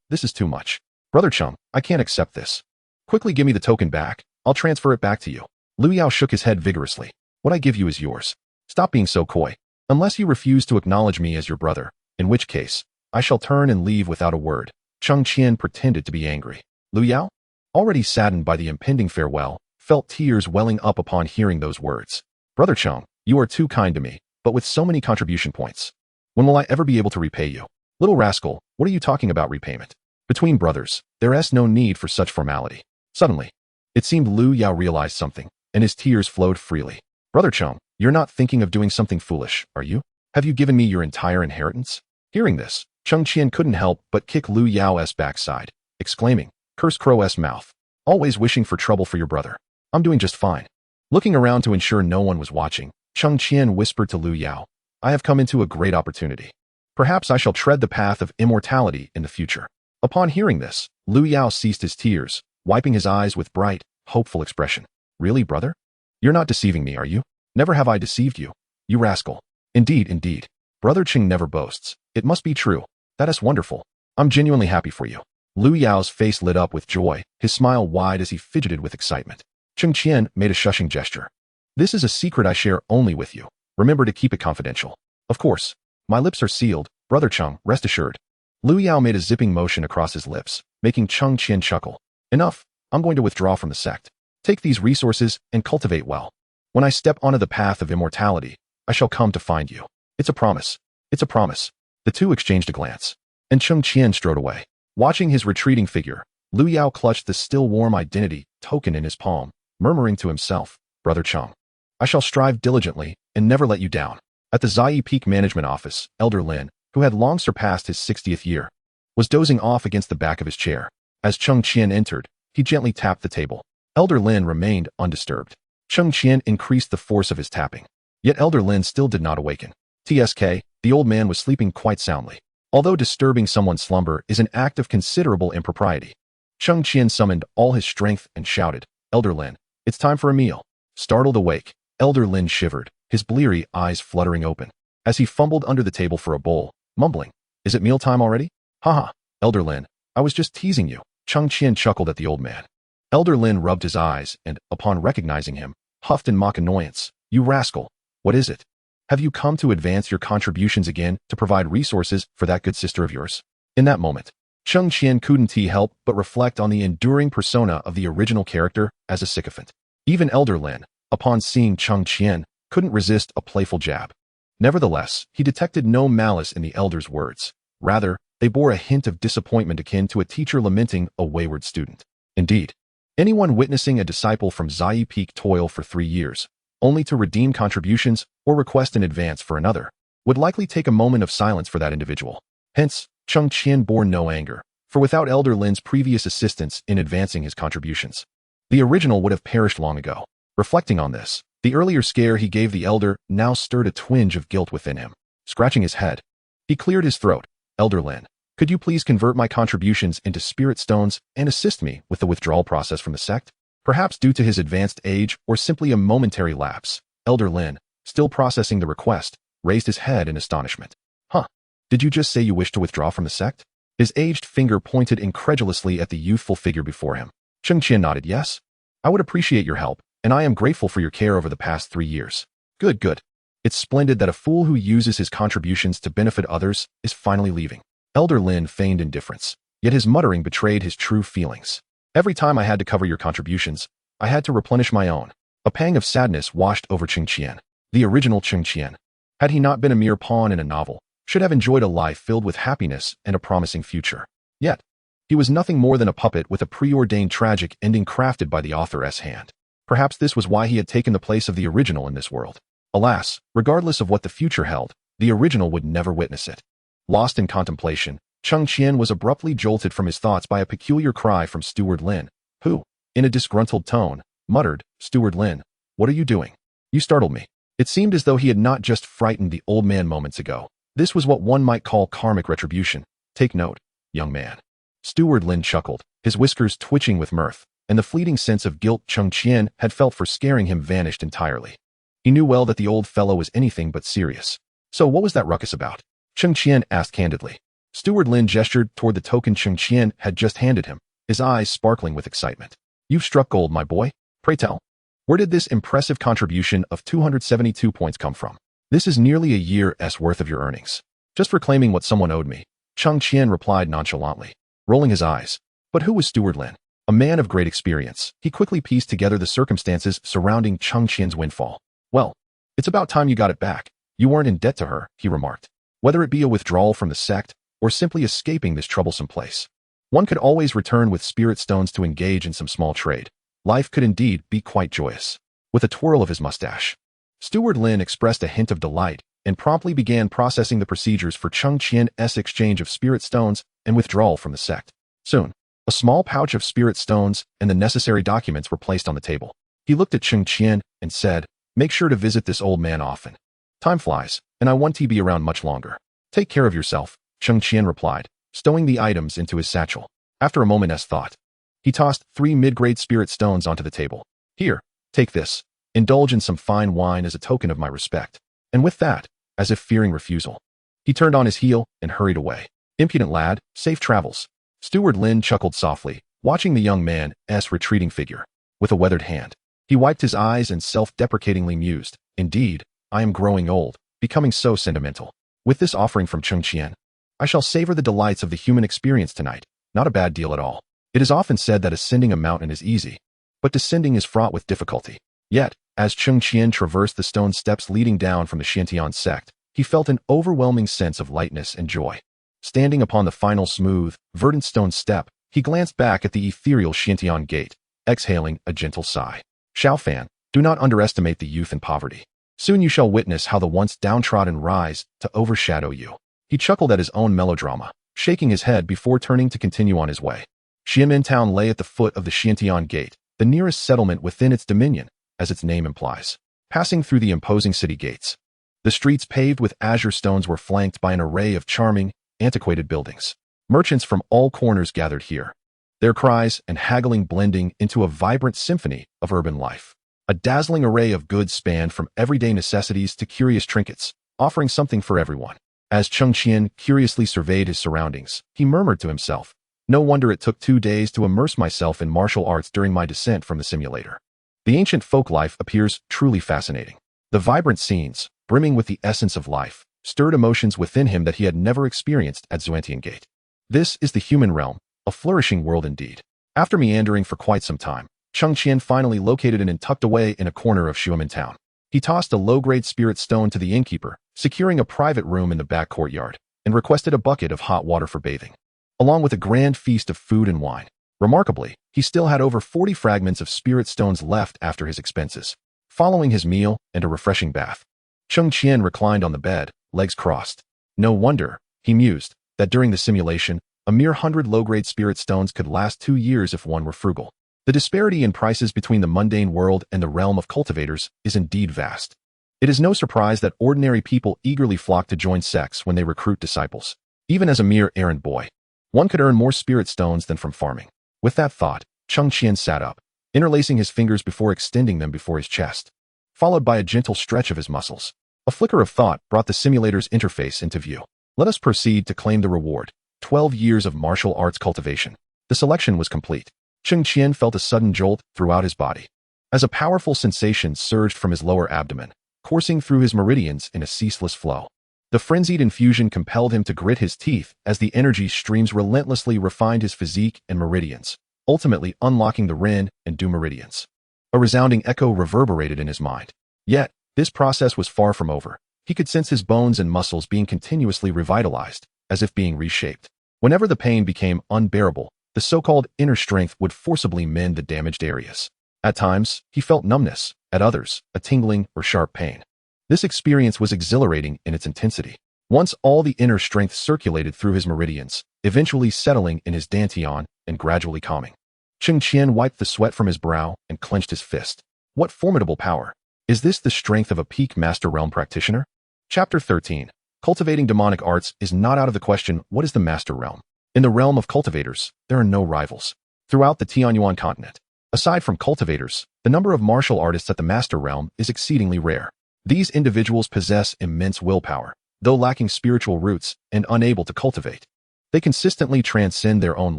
this is too much. Brother Cheng, I can't accept this. Quickly give me the token back. I'll transfer it back to you. Yue Yao shook his head vigorously. What I give you is yours. Stop being so coy. Unless you refuse to acknowledge me as your brother, in which case, I shall turn and leave without a word. Cheng Qian pretended to be angry. Yue Yao, already saddened by the impending farewell, felt tears welling up upon hearing those words. Brother Cheng, you are too kind to me, but with so many contribution points, when will I ever be able to repay you? Little rascal, what are you talking about repayment? Between brothers, there is no need for such formality. Suddenly, it seemed Yue Yao realized something, and his tears flowed freely. Brother Cheng, you're not thinking of doing something foolish, are you? Have you given me your entire inheritance? Hearing this, Cheng Qian couldn't help but kick Yue Yao's backside, exclaiming, Curse Crow's mouth. Always wishing for trouble for your brother. I'm doing just fine. Looking around to ensure no one was watching, Cheng Qian whispered to Yue Yao, I have come into a great opportunity. Perhaps I shall tread the path of immortality in the future. Upon hearing this, Yue Yao ceased his tears, wiping his eyes with bright, hopeful expression. Really, brother? You're not deceiving me, are you? Never have I deceived you, you rascal. Indeed. Brother Cheng never boasts. It must be true. That is wonderful. I'm genuinely happy for you. Yue Yao's face lit up with joy, his smile wide as he fidgeted with excitement. Cheng Qian made a shushing gesture. This is a secret I share only with you. Remember to keep it confidential. Of course. My lips are sealed, Brother Cheng, rest assured. Yue Yao made a zipping motion across his lips, making Cheng Qian chuckle. Enough. I'm going to withdraw from the sect. Take these resources and cultivate well. When I step onto the path of immortality, I shall come to find you. It's a promise. It's a promise. The two exchanged a glance, and Cheng Qian strode away. Watching his retreating figure, Yue Yao clutched the still warm identity token in his palm, murmuring to himself, Brother Cheng, I shall strive diligently and never let you down. At the Zai Peak Management Office, Elder Lin, who had long surpassed his 60th year, was dozing off against the back of his chair. As Cheng Qian entered, he gently tapped the table. Elder Lin remained undisturbed. Cheng Qian increased the force of his tapping. Yet Elder Lin still did not awaken. TSK, the old man was sleeping quite soundly. Although disturbing someone's slumber is an act of considerable impropriety, Cheng Qian summoned all his strength and shouted, Elder Lin, it's time for a meal. Startled awake, Elder Lin shivered, his bleary eyes fluttering open, as he fumbled under the table for a bowl, mumbling, Is it mealtime already? Haha, Elder Lin, I was just teasing you. Cheng Qian chuckled at the old man. Elder Lin rubbed his eyes and, upon recognizing him, huffed in mock annoyance. You rascal, what is it? Have you come to advance your contributions again to provide resources for that good sister of yours? In that moment, Cheng Qian couldn't help but reflect on the enduring persona of the original character as a sycophant. Even Elder Lin, upon seeing Cheng Qian, couldn't resist a playful jab. Nevertheless, he detected no malice in the elder's words. Rather, they bore a hint of disappointment akin to a teacher lamenting a wayward student. Indeed, anyone witnessing a disciple from Zai Peak toil for 3 years, only to redeem contributions or request an advance for another, would likely take a moment of silence for that individual. Hence, Cheng Qian bore no anger, for without Elder Lin's previous assistance in advancing his contributions, the original would have perished long ago. Reflecting on this, the earlier scare he gave the elder now stirred a twinge of guilt within him. Scratching his head, he cleared his throat. Elder Lin, could you please convert my contributions into spirit stones and assist me with the withdrawal process from the sect? Perhaps due to his advanced age or simply a momentary lapse, Elder Lin, still processing the request, raised his head in astonishment. Huh? Did you just say you wish to withdraw from the sect? His aged finger pointed incredulously at the youthful figure before him. Cheng Qian nodded yes. I would appreciate your help, and I am grateful for your care over the past 3 years. Good. It's splendid that a fool who uses his contributions to benefit others is finally leaving. Elder Lin feigned indifference, yet his muttering betrayed his true feelings. Every time I had to cover your contributions, I had to replenish my own. A pang of sadness washed over Cheng Qian. The original Cheng Qian, had he not been a mere pawn in a novel, should have enjoyed a life filled with happiness and a promising future. Yet, he was nothing more than a puppet with a preordained tragic ending crafted by the author's hand. Perhaps this was why he had taken the place of the original in this world. Alas, regardless of what the future held, the original would never witness it. Lost in contemplation, Cheng Qian was abruptly jolted from his thoughts by a peculiar cry from Steward Lin, who, In a disgruntled tone, muttered, "Steward Lin, what are you doing? You startled me." It seemed as though he had not just frightened the old man moments ago. This was what one might call karmic retribution. Take note, young man. Steward Lin chuckled, his whiskers twitching with mirth, and the fleeting sense of guilt Cheng Qian had felt for scaring him vanished entirely. He knew well that the old fellow was anything but serious. So what was that ruckus about? Cheng Qian asked candidly. Steward Lin gestured toward the token Cheng Qian had just handed him, his eyes sparkling with excitement. You've struck gold, my boy. Pray tell, where did this impressive contribution of 272 points come from? This is nearly a year's worth of your earnings. Just for claiming what someone owed me, Cheng Qian replied nonchalantly, rolling his eyes. But who was Steward Lin? A man of great experience, he quickly pieced together the circumstances surrounding Cheng Qian's windfall. Well, it's about time you got it back. You weren't in debt to her, he remarked. Whether it be a withdrawal from the sect, or simply escaping this troublesome place, one could always return with spirit stones to engage in some small trade. Life could indeed be quite joyous. With a twirl of his mustache, Steward Lin expressed a hint of delight and promptly began processing the procedures for Cheng Qian's exchange of spirit stones and withdrawal from the sect. Soon, a small pouch of spirit stones and the necessary documents were placed on the table. He looked at Cheng Qian and said, "Make sure to visit this old man often. Time flies, and I want to be around much longer." "Take care of yourself," Cheng Qian replied, stowing the items into his satchel. After a moment's thought, he tossed 3 mid-grade spirit stones onto the table. "Here, take this. Indulge in some fine wine as a token of my respect." And with that, as if fearing refusal, he turned on his heel and hurried away. "Impudent lad, safe travels." Steward Lin chuckled softly, watching the young man's retreating figure. With a weathered hand, he wiped his eyes and self-deprecatingly mused, "Indeed, I am growing old, becoming so sentimental. With this offering from Cheng Qian, I shall savor the delights of the human experience tonight. Not a bad deal at all." It is often said that ascending a mountain is easy, but descending is fraught with difficulty. Yet, as Cheng Qian traversed the stone steps leading down from the Xiantian sect, he felt an overwhelming sense of lightness and joy. Standing upon the final smooth, verdant stone step, he glanced back at the ethereal Xiantian gate, exhaling a gentle sigh. "Xiaofan, do not underestimate the youth and poverty. Soon you shall witness how the once downtrodden rise to overshadow you." He chuckled at his own melodrama, shaking his head before turning to continue on his way. Xianmin town lay at the foot of the Xiantian gate, the nearest settlement within its dominion, as its name implies. Passing through the imposing city gates, the streets paved with azure stones were flanked by an array of charming, antiquated buildings. Merchants from all corners gathered here, their cries and haggling blending into a vibrant symphony of urban life. A dazzling array of goods spanned from everyday necessities to curious trinkets, offering something for everyone. As Cheng Qian curiously surveyed his surroundings, he murmured to himself, "No wonder it took 2 days to immerse myself in martial arts during my descent from the simulator. The ancient folk life appears truly fascinating." The vibrant scenes, brimming with the essence of life, stirred emotions within him that he had never experienced at Xuantian Gate. This is the human realm, a flourishing world indeed. After meandering for quite some time, Cheng Qian finally located an inn tucked away in a corner of Xiamen town. He tossed a low-grade spirit stone to the innkeeper, securing a private room in the back courtyard, and requested a bucket of hot water for bathing, along with a grand feast of food and wine. Remarkably, he still had over 40 fragments of spirit stones left after his expenses. Following his meal and a refreshing bath, Cheng Qian reclined on the bed, legs crossed. No wonder, he mused, that during the simulation, a mere 100 low-grade spirit stones could last 2 years if one were frugal. The disparity in prices between the mundane world and the realm of cultivators is indeed vast. It is no surprise that ordinary people eagerly flock to join sects when they recruit disciples. Even as a mere errand boy, one could earn more spirit stones than from farming. With that thought, Cheng Qian sat up, interlacing his fingers before extending them before his chest, followed by a gentle stretch of his muscles. A flicker of thought brought the simulator's interface into view. Let us proceed to claim the reward. 12 years of martial arts cultivation. The selection was complete. Cheng Qian felt a sudden jolt throughout his body, as a powerful sensation surged from his lower abdomen, coursing through his meridians in a ceaseless flow. The frenzied infusion compelled him to grit his teeth as the energy streams relentlessly refined his physique and meridians, ultimately unlocking the Ren and Du meridians. A resounding echo reverberated in his mind. Yet, this process was far from over. He could sense his bones and muscles being continuously revitalized, as if being reshaped. Whenever the pain became unbearable, the so-called inner strength would forcibly mend the damaged areas. At times, he felt numbness, at others, a tingling or sharp pain. This experience was exhilarating in its intensity. Once all the inner strength circulated through his meridians, eventually settling in his dantian and gradually calming. Cheng Qian wiped the sweat from his brow and clenched his fist. What formidable power! Is this the strength of a peak Master Realm practitioner? Chapter 13. Cultivating demonic arts is not out of the question. What is the Master Realm? In the realm of cultivators, there are no rivals. Throughout the Tianyuan continent, aside from cultivators, the number of martial artists at the Master Realm is exceedingly rare. These individuals possess immense willpower, though lacking spiritual roots and unable to cultivate. They consistently transcend their own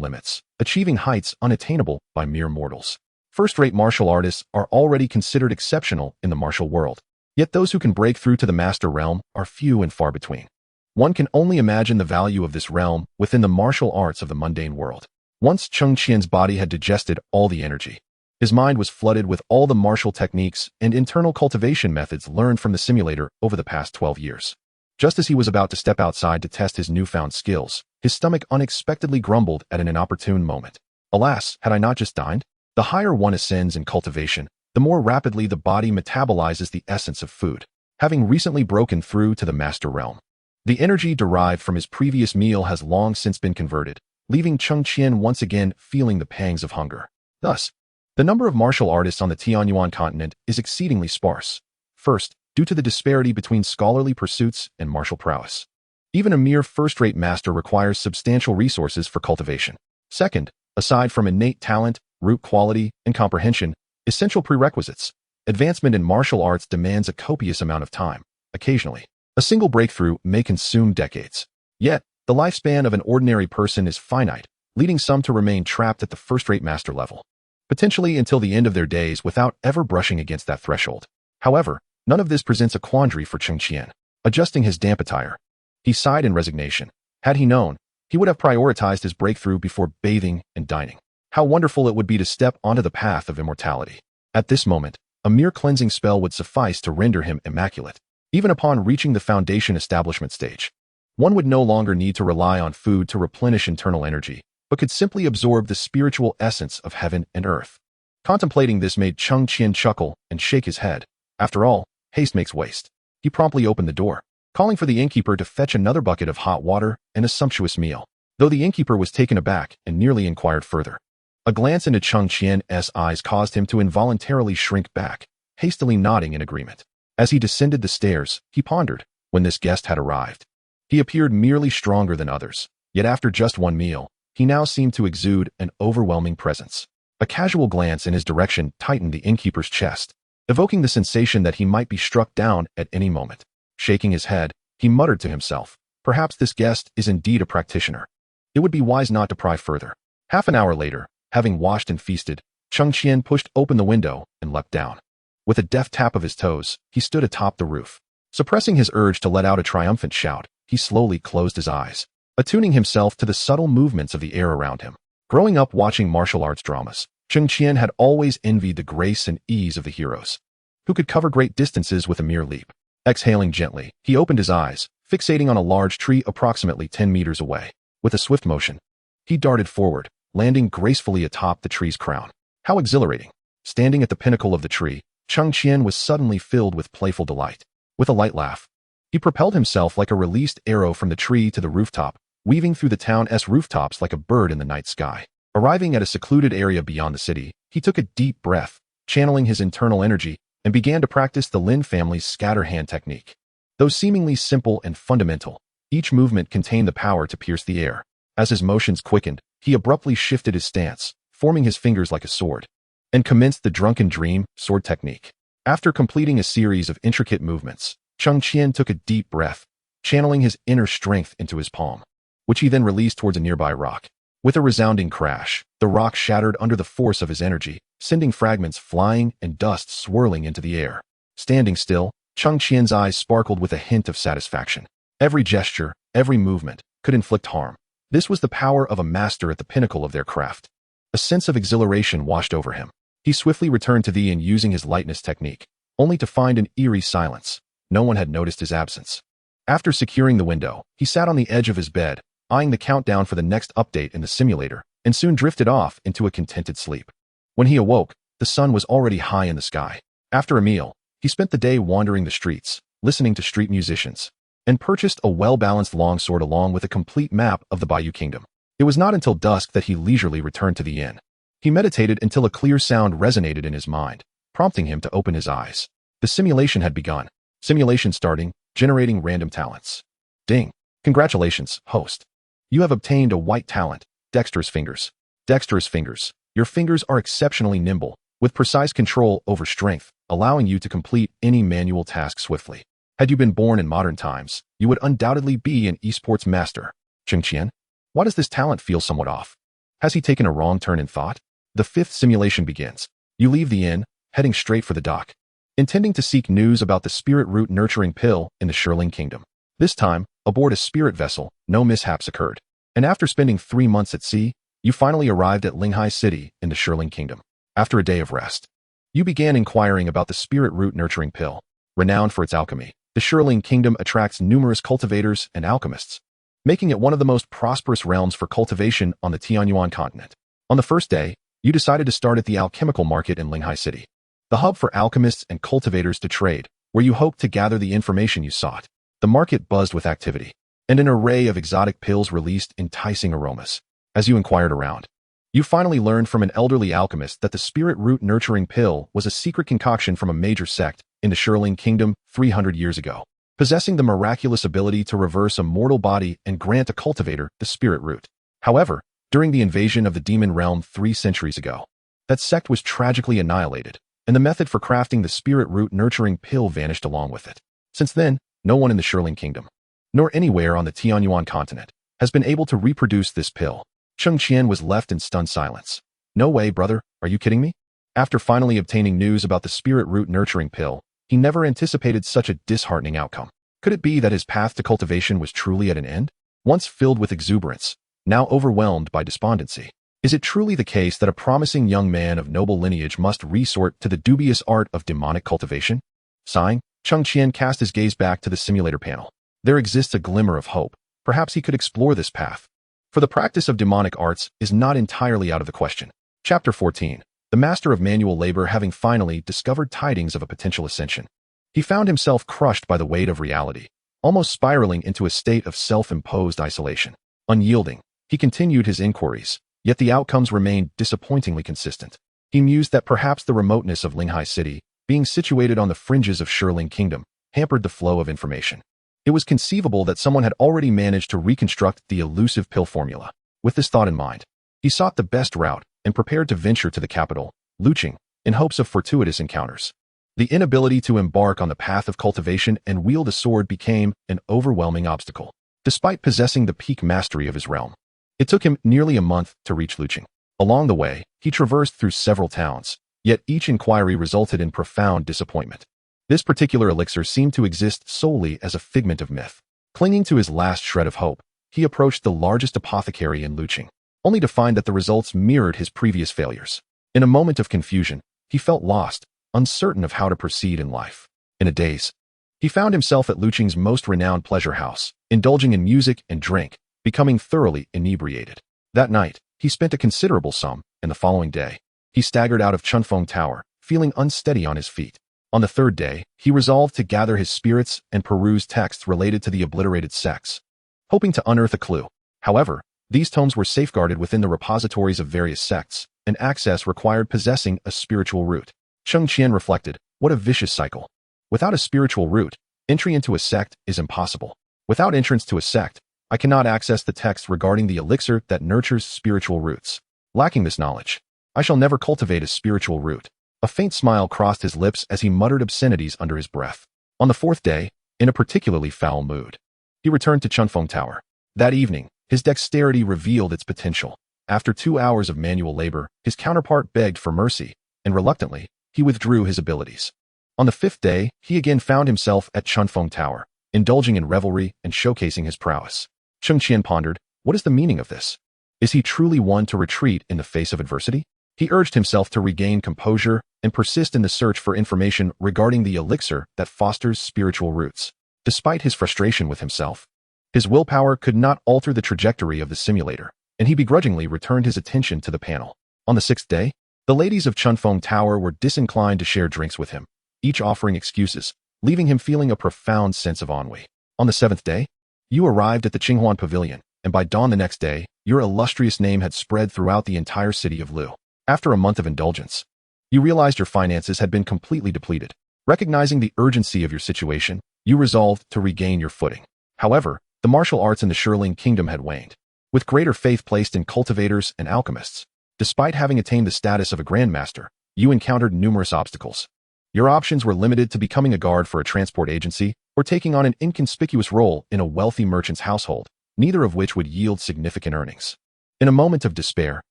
limits, achieving heights unattainable by mere mortals. First-rate martial artists are already considered exceptional in the martial world, yet those who can break through to the Master Realm are few and far between. One can only imagine the value of this realm within the martial arts of the mundane world. Once Cheng Qian's body had digested all the energy, his mind was flooded with all the martial techniques and internal cultivation methods learned from the simulator over the past 12 years. Just as he was about to step outside to test his newfound skills, his stomach unexpectedly grumbled at an inopportune moment. Alas, had I not just dined? The higher one ascends in cultivation, the more rapidly the body metabolizes the essence of food. Having recently broken through to the Master Realm, the energy derived from his previous meal has long since been converted, leaving Cheng Qian once again feeling the pangs of hunger. Thus, the number of martial artists on the Tianyuan continent is exceedingly sparse. First, due to the disparity between scholarly pursuits and martial prowess. Even a mere first-rate master requires substantial resources for cultivation. Second, aside from innate talent, root quality, and comprehension, essential prerequisites, advancement in martial arts demands a copious amount of time. Occasionally, a single breakthrough may consume decades. Yet, the lifespan of an ordinary person is finite, leading some to remain trapped at the first-rate master level, potentially until the end of their days without ever brushing against that threshold. However, none of this presents a quandary for Cheng Qian. Adjusting his damp attire, he sighed in resignation. Had he known, he would have prioritized his breakthrough before bathing and dining. How wonderful it would be to step onto the path of immortality. At this moment, a mere cleansing spell would suffice to render him immaculate. Even upon reaching the foundation establishment stage, one would no longer need to rely on food to replenish internal energy, but could simply absorb the spiritual essence of heaven and earth. Contemplating this made Cheng Qian chuckle and shake his head. After all, haste makes waste. He promptly opened the door, calling for the innkeeper to fetch another bucket of hot water and a sumptuous meal, though the innkeeper was taken aback and nearly inquired further. A glance into Cheng Qian's eyes caused him to involuntarily shrink back, hastily nodding in agreement. As he descended the stairs, he pondered, when this guest had arrived. He appeared merely stronger than others, yet after just one meal, he now seemed to exude an overwhelming presence. A casual glance in his direction tightened the innkeeper's chest, evoking the sensation that he might be struck down at any moment. Shaking his head, he muttered to himself, perhaps this guest is indeed a practitioner. It would be wise not to pry further. Half an hour later, having washed and feasted, Cheng Qian pushed open the window and leapt down. With a deft tap of his toes, he stood atop the roof. Suppressing his urge to let out a triumphant shout, he slowly closed his eyes, attuning himself to the subtle movements of the air around him. Growing up watching martial arts dramas, Cheng Qian had always envied the grace and ease of the heroes, who could cover great distances with a mere leap. Exhaling gently, he opened his eyes, fixating on a large tree approximately 10 meters away. With a swift motion, he darted forward, landing gracefully atop the tree's crown. How exhilarating! Standing at the pinnacle of the tree, Cheng Qian was suddenly filled with playful delight. With a light laugh, he propelled himself like a released arrow from the tree to the rooftop, weaving through the town's rooftops like a bird in the night sky. Arriving at a secluded area beyond the city, he took a deep breath, channeling his internal energy, and began to practice the Lin family's scatter hand technique. Though seemingly simple and fundamental, each movement contained the power to pierce the air. As his motions quickened, he abruptly shifted his stance, forming his fingers like a sword, and commenced the drunken dream sword technique. After completing a series of intricate movements, Cheng Qian took a deep breath, channeling his inner strength into his palm, which he then released towards a nearby rock. With a resounding crash, the rock shattered under the force of his energy, sending fragments flying and dust swirling into the air. Standing still, Cheng Qian's eyes sparkled with a hint of satisfaction. Every gesture, every movement, could inflict harm. This was the power of a master at the pinnacle of their craft. A sense of exhilaration washed over him. He swiftly returned to the inn using his lightness technique, only to find an eerie silence. No one had noticed his absence. After securing the window, he sat on the edge of his bed, eyeing the countdown for the next update in the simulator, and soon drifted off into a contented sleep. When he awoke, the sun was already high in the sky. After a meal, he spent the day wandering the streets, listening to street musicians, and purchased a well-balanced longsword along with a complete map of the Bayou Kingdom. It was not until dusk that he leisurely returned to the inn. He meditated until a clear sound resonated in his mind, prompting him to open his eyes. The simulation had begun. Simulation starting, generating random talents. Ding. Congratulations, host. You have obtained a white talent, dexterous fingers. Dexterous fingers. Your fingers are exceptionally nimble, with precise control over strength, allowing you to complete any manual task swiftly. Had you been born in modern times, you would undoubtedly be an esports master. Cheng Qian? Why does this talent feel somewhat off? Has he taken a wrong turn in thought? The fifth simulation begins. You leave the inn, heading straight for the dock, intending to seek news about the spirit root nurturing pill in the Shirling Kingdom. This time, aboard a spirit vessel, no mishaps occurred. And after spending 3 months at sea, you finally arrived at Linghai City in the Shirling Kingdom. After a day of rest, you began inquiring about the spirit root nurturing pill. Renowned for its alchemy, the Shirling Kingdom attracts numerous cultivators and alchemists, making it one of the most prosperous realms for cultivation on the Tianyuan continent. On the first day, you decided to start at the alchemical market in Linghai City, the hub for alchemists and cultivators to trade, where you hoped to gather the information you sought. The market buzzed with activity, and an array of exotic pills released enticing aromas. As you inquired around, you finally learned from an elderly alchemist that the spirit root nurturing pill was a secret concoction from a major sect in the Shirling Kingdom 300 years ago, possessing the miraculous ability to reverse a mortal body and grant a cultivator the spirit root. However, during the invasion of the demon realm 3 centuries ago, that sect was tragically annihilated, and the method for crafting the spirit root nurturing pill vanished along with it. Since then, no one in the Shirling Kingdom, nor anywhere on the Tianyuan continent, has been able to reproduce this pill. Cheng Qian was left in stunned silence. No way, brother, are you kidding me? After finally obtaining news about the spirit root nurturing pill, he never anticipated such a disheartening outcome. Could it be that his path to cultivation was truly at an end? Once filled with exuberance, now overwhelmed by despondency. Is it truly the case that a promising young man of noble lineage must resort to the dubious art of demonic cultivation? Sighing, Cheng Qian cast his gaze back to the simulator panel. There exists a glimmer of hope. Perhaps he could explore this path. For the practice of demonic arts is not entirely out of the question. Chapter 14. The master of manual labor having finally discovered tidings of a potential ascension. He found himself crushed by the weight of reality, almost spiraling into a state of self-imposed isolation. Unyielding, he continued his inquiries, yet the outcomes remained disappointingly consistent. He mused that perhaps the remoteness of Linghai City, being situated on the fringes of Shirling Kingdom, hampered the flow of information. It was conceivable that someone had already managed to reconstruct the elusive pill formula. With this thought in mind, he sought the best route and prepared to venture to the capital, Luqing, in hopes of fortuitous encounters. The inability to embark on the path of cultivation and wield a sword became an overwhelming obstacle, despite possessing the peak mastery of his realm. It took him nearly a month to reach Luqing. Along the way, he traversed through several towns, yet each inquiry resulted in profound disappointment. This particular elixir seemed to exist solely as a figment of myth. Clinging to his last shred of hope, he approached the largest apothecary in Luqing, only to find that the results mirrored his previous failures. In a moment of confusion, he felt lost, uncertain of how to proceed in life. In a daze, he found himself at Luqing's most renowned pleasure house, indulging in music and drink, becoming thoroughly inebriated. That night, he spent a considerable sum, and the following day, he staggered out of Chunfeng Tower, feeling unsteady on his feet. On the third day, he resolved to gather his spirits and peruse texts related to the obliterated sects, hoping to unearth a clue. However, these tomes were safeguarded within the repositories of various sects, and access required possessing a spiritual root. Cheng Qian reflected, what a vicious cycle. Without a spiritual root, entry into a sect is impossible. Without entrance to a sect, I cannot access the text regarding the elixir that nurtures spiritual roots. Lacking this knowledge, I shall never cultivate a spiritual root. A faint smile crossed his lips as he muttered obscenities under his breath. On the fourth day, in a particularly foul mood, he returned to Chunfeng Tower. That evening, his dexterity revealed its potential. After 2 hours of manual labor, his counterpart begged for mercy, and reluctantly, he withdrew his abilities. On the fifth day, he again found himself at Chunfeng Tower, indulging in revelry and showcasing his prowess. Cheng Qian pondered, what is the meaning of this? Is he truly one to retreat in the face of adversity? He urged himself to regain composure and persist in the search for information regarding the elixir that fosters spiritual roots. Despite his frustration with himself, his willpower could not alter the trajectory of the simulator, and he begrudgingly returned his attention to the panel. On the sixth day, the ladies of Chunfeng Tower were disinclined to share drinks with him, each offering excuses, leaving him feeling a profound sense of ennui. On the seventh day, you arrived at the Qinghuan Pavilion, and by dawn the next day, your illustrious name had spread throughout the entire city of Lu. After a month of indulgence, you realized your finances had been completely depleted. Recognizing the urgency of your situation, you resolved to regain your footing. However, the martial arts in the Shurling Kingdom had waned. With greater faith placed in cultivators and alchemists, despite having attained the status of a grandmaster, you encountered numerous obstacles. Your options were limited to becoming a guard for a transport agency or taking on an inconspicuous role in a wealthy merchant's household, neither of which would yield significant earnings. In a moment of despair,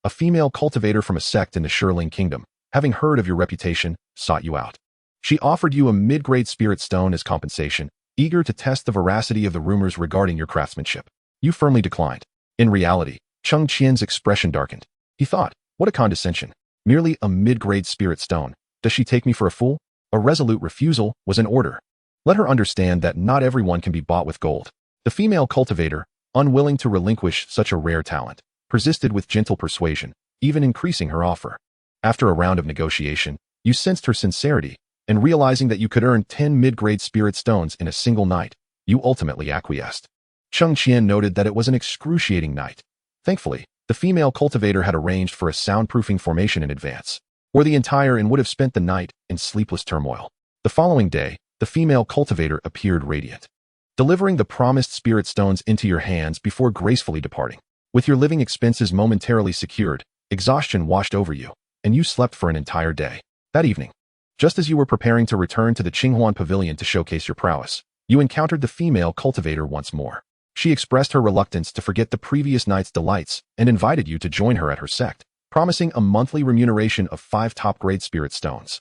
a female cultivator from a sect in the Shurling Kingdom, having heard of your reputation, sought you out. She offered you a mid-grade spirit stone as compensation, eager to test the veracity of the rumors regarding your craftsmanship. You firmly declined. In reality, Cheng Qian's expression darkened. He thought, what a condescension. Merely a mid-grade spirit stone. Does she take me for a fool? A resolute refusal was in order. Let her understand that not everyone can be bought with gold. The female cultivator, unwilling to relinquish such a rare talent, persisted with gentle persuasion, even increasing her offer. After a round of negotiation, you sensed her sincerity, and realizing that you could earn 10 mid-grade spirit stones in a single night, you ultimately acquiesced. Cheng Qian noted that it was an excruciating night. Thankfully, the female cultivator had arranged for a soundproofing formation in advance, or the entire and would have spent the night in sleepless turmoil. The following day, the female cultivator appeared radiant, delivering the promised spirit stones into your hands before gracefully departing. With your living expenses momentarily secured, exhaustion washed over you, and you slept for an entire day. That evening, just as you were preparing to return to the Qinghuan Pavilion to showcase your prowess, you encountered the female cultivator once more. She expressed her reluctance to forget the previous night's delights and invited you to join her at her sect, promising a monthly remuneration of 5 top-grade spirit stones.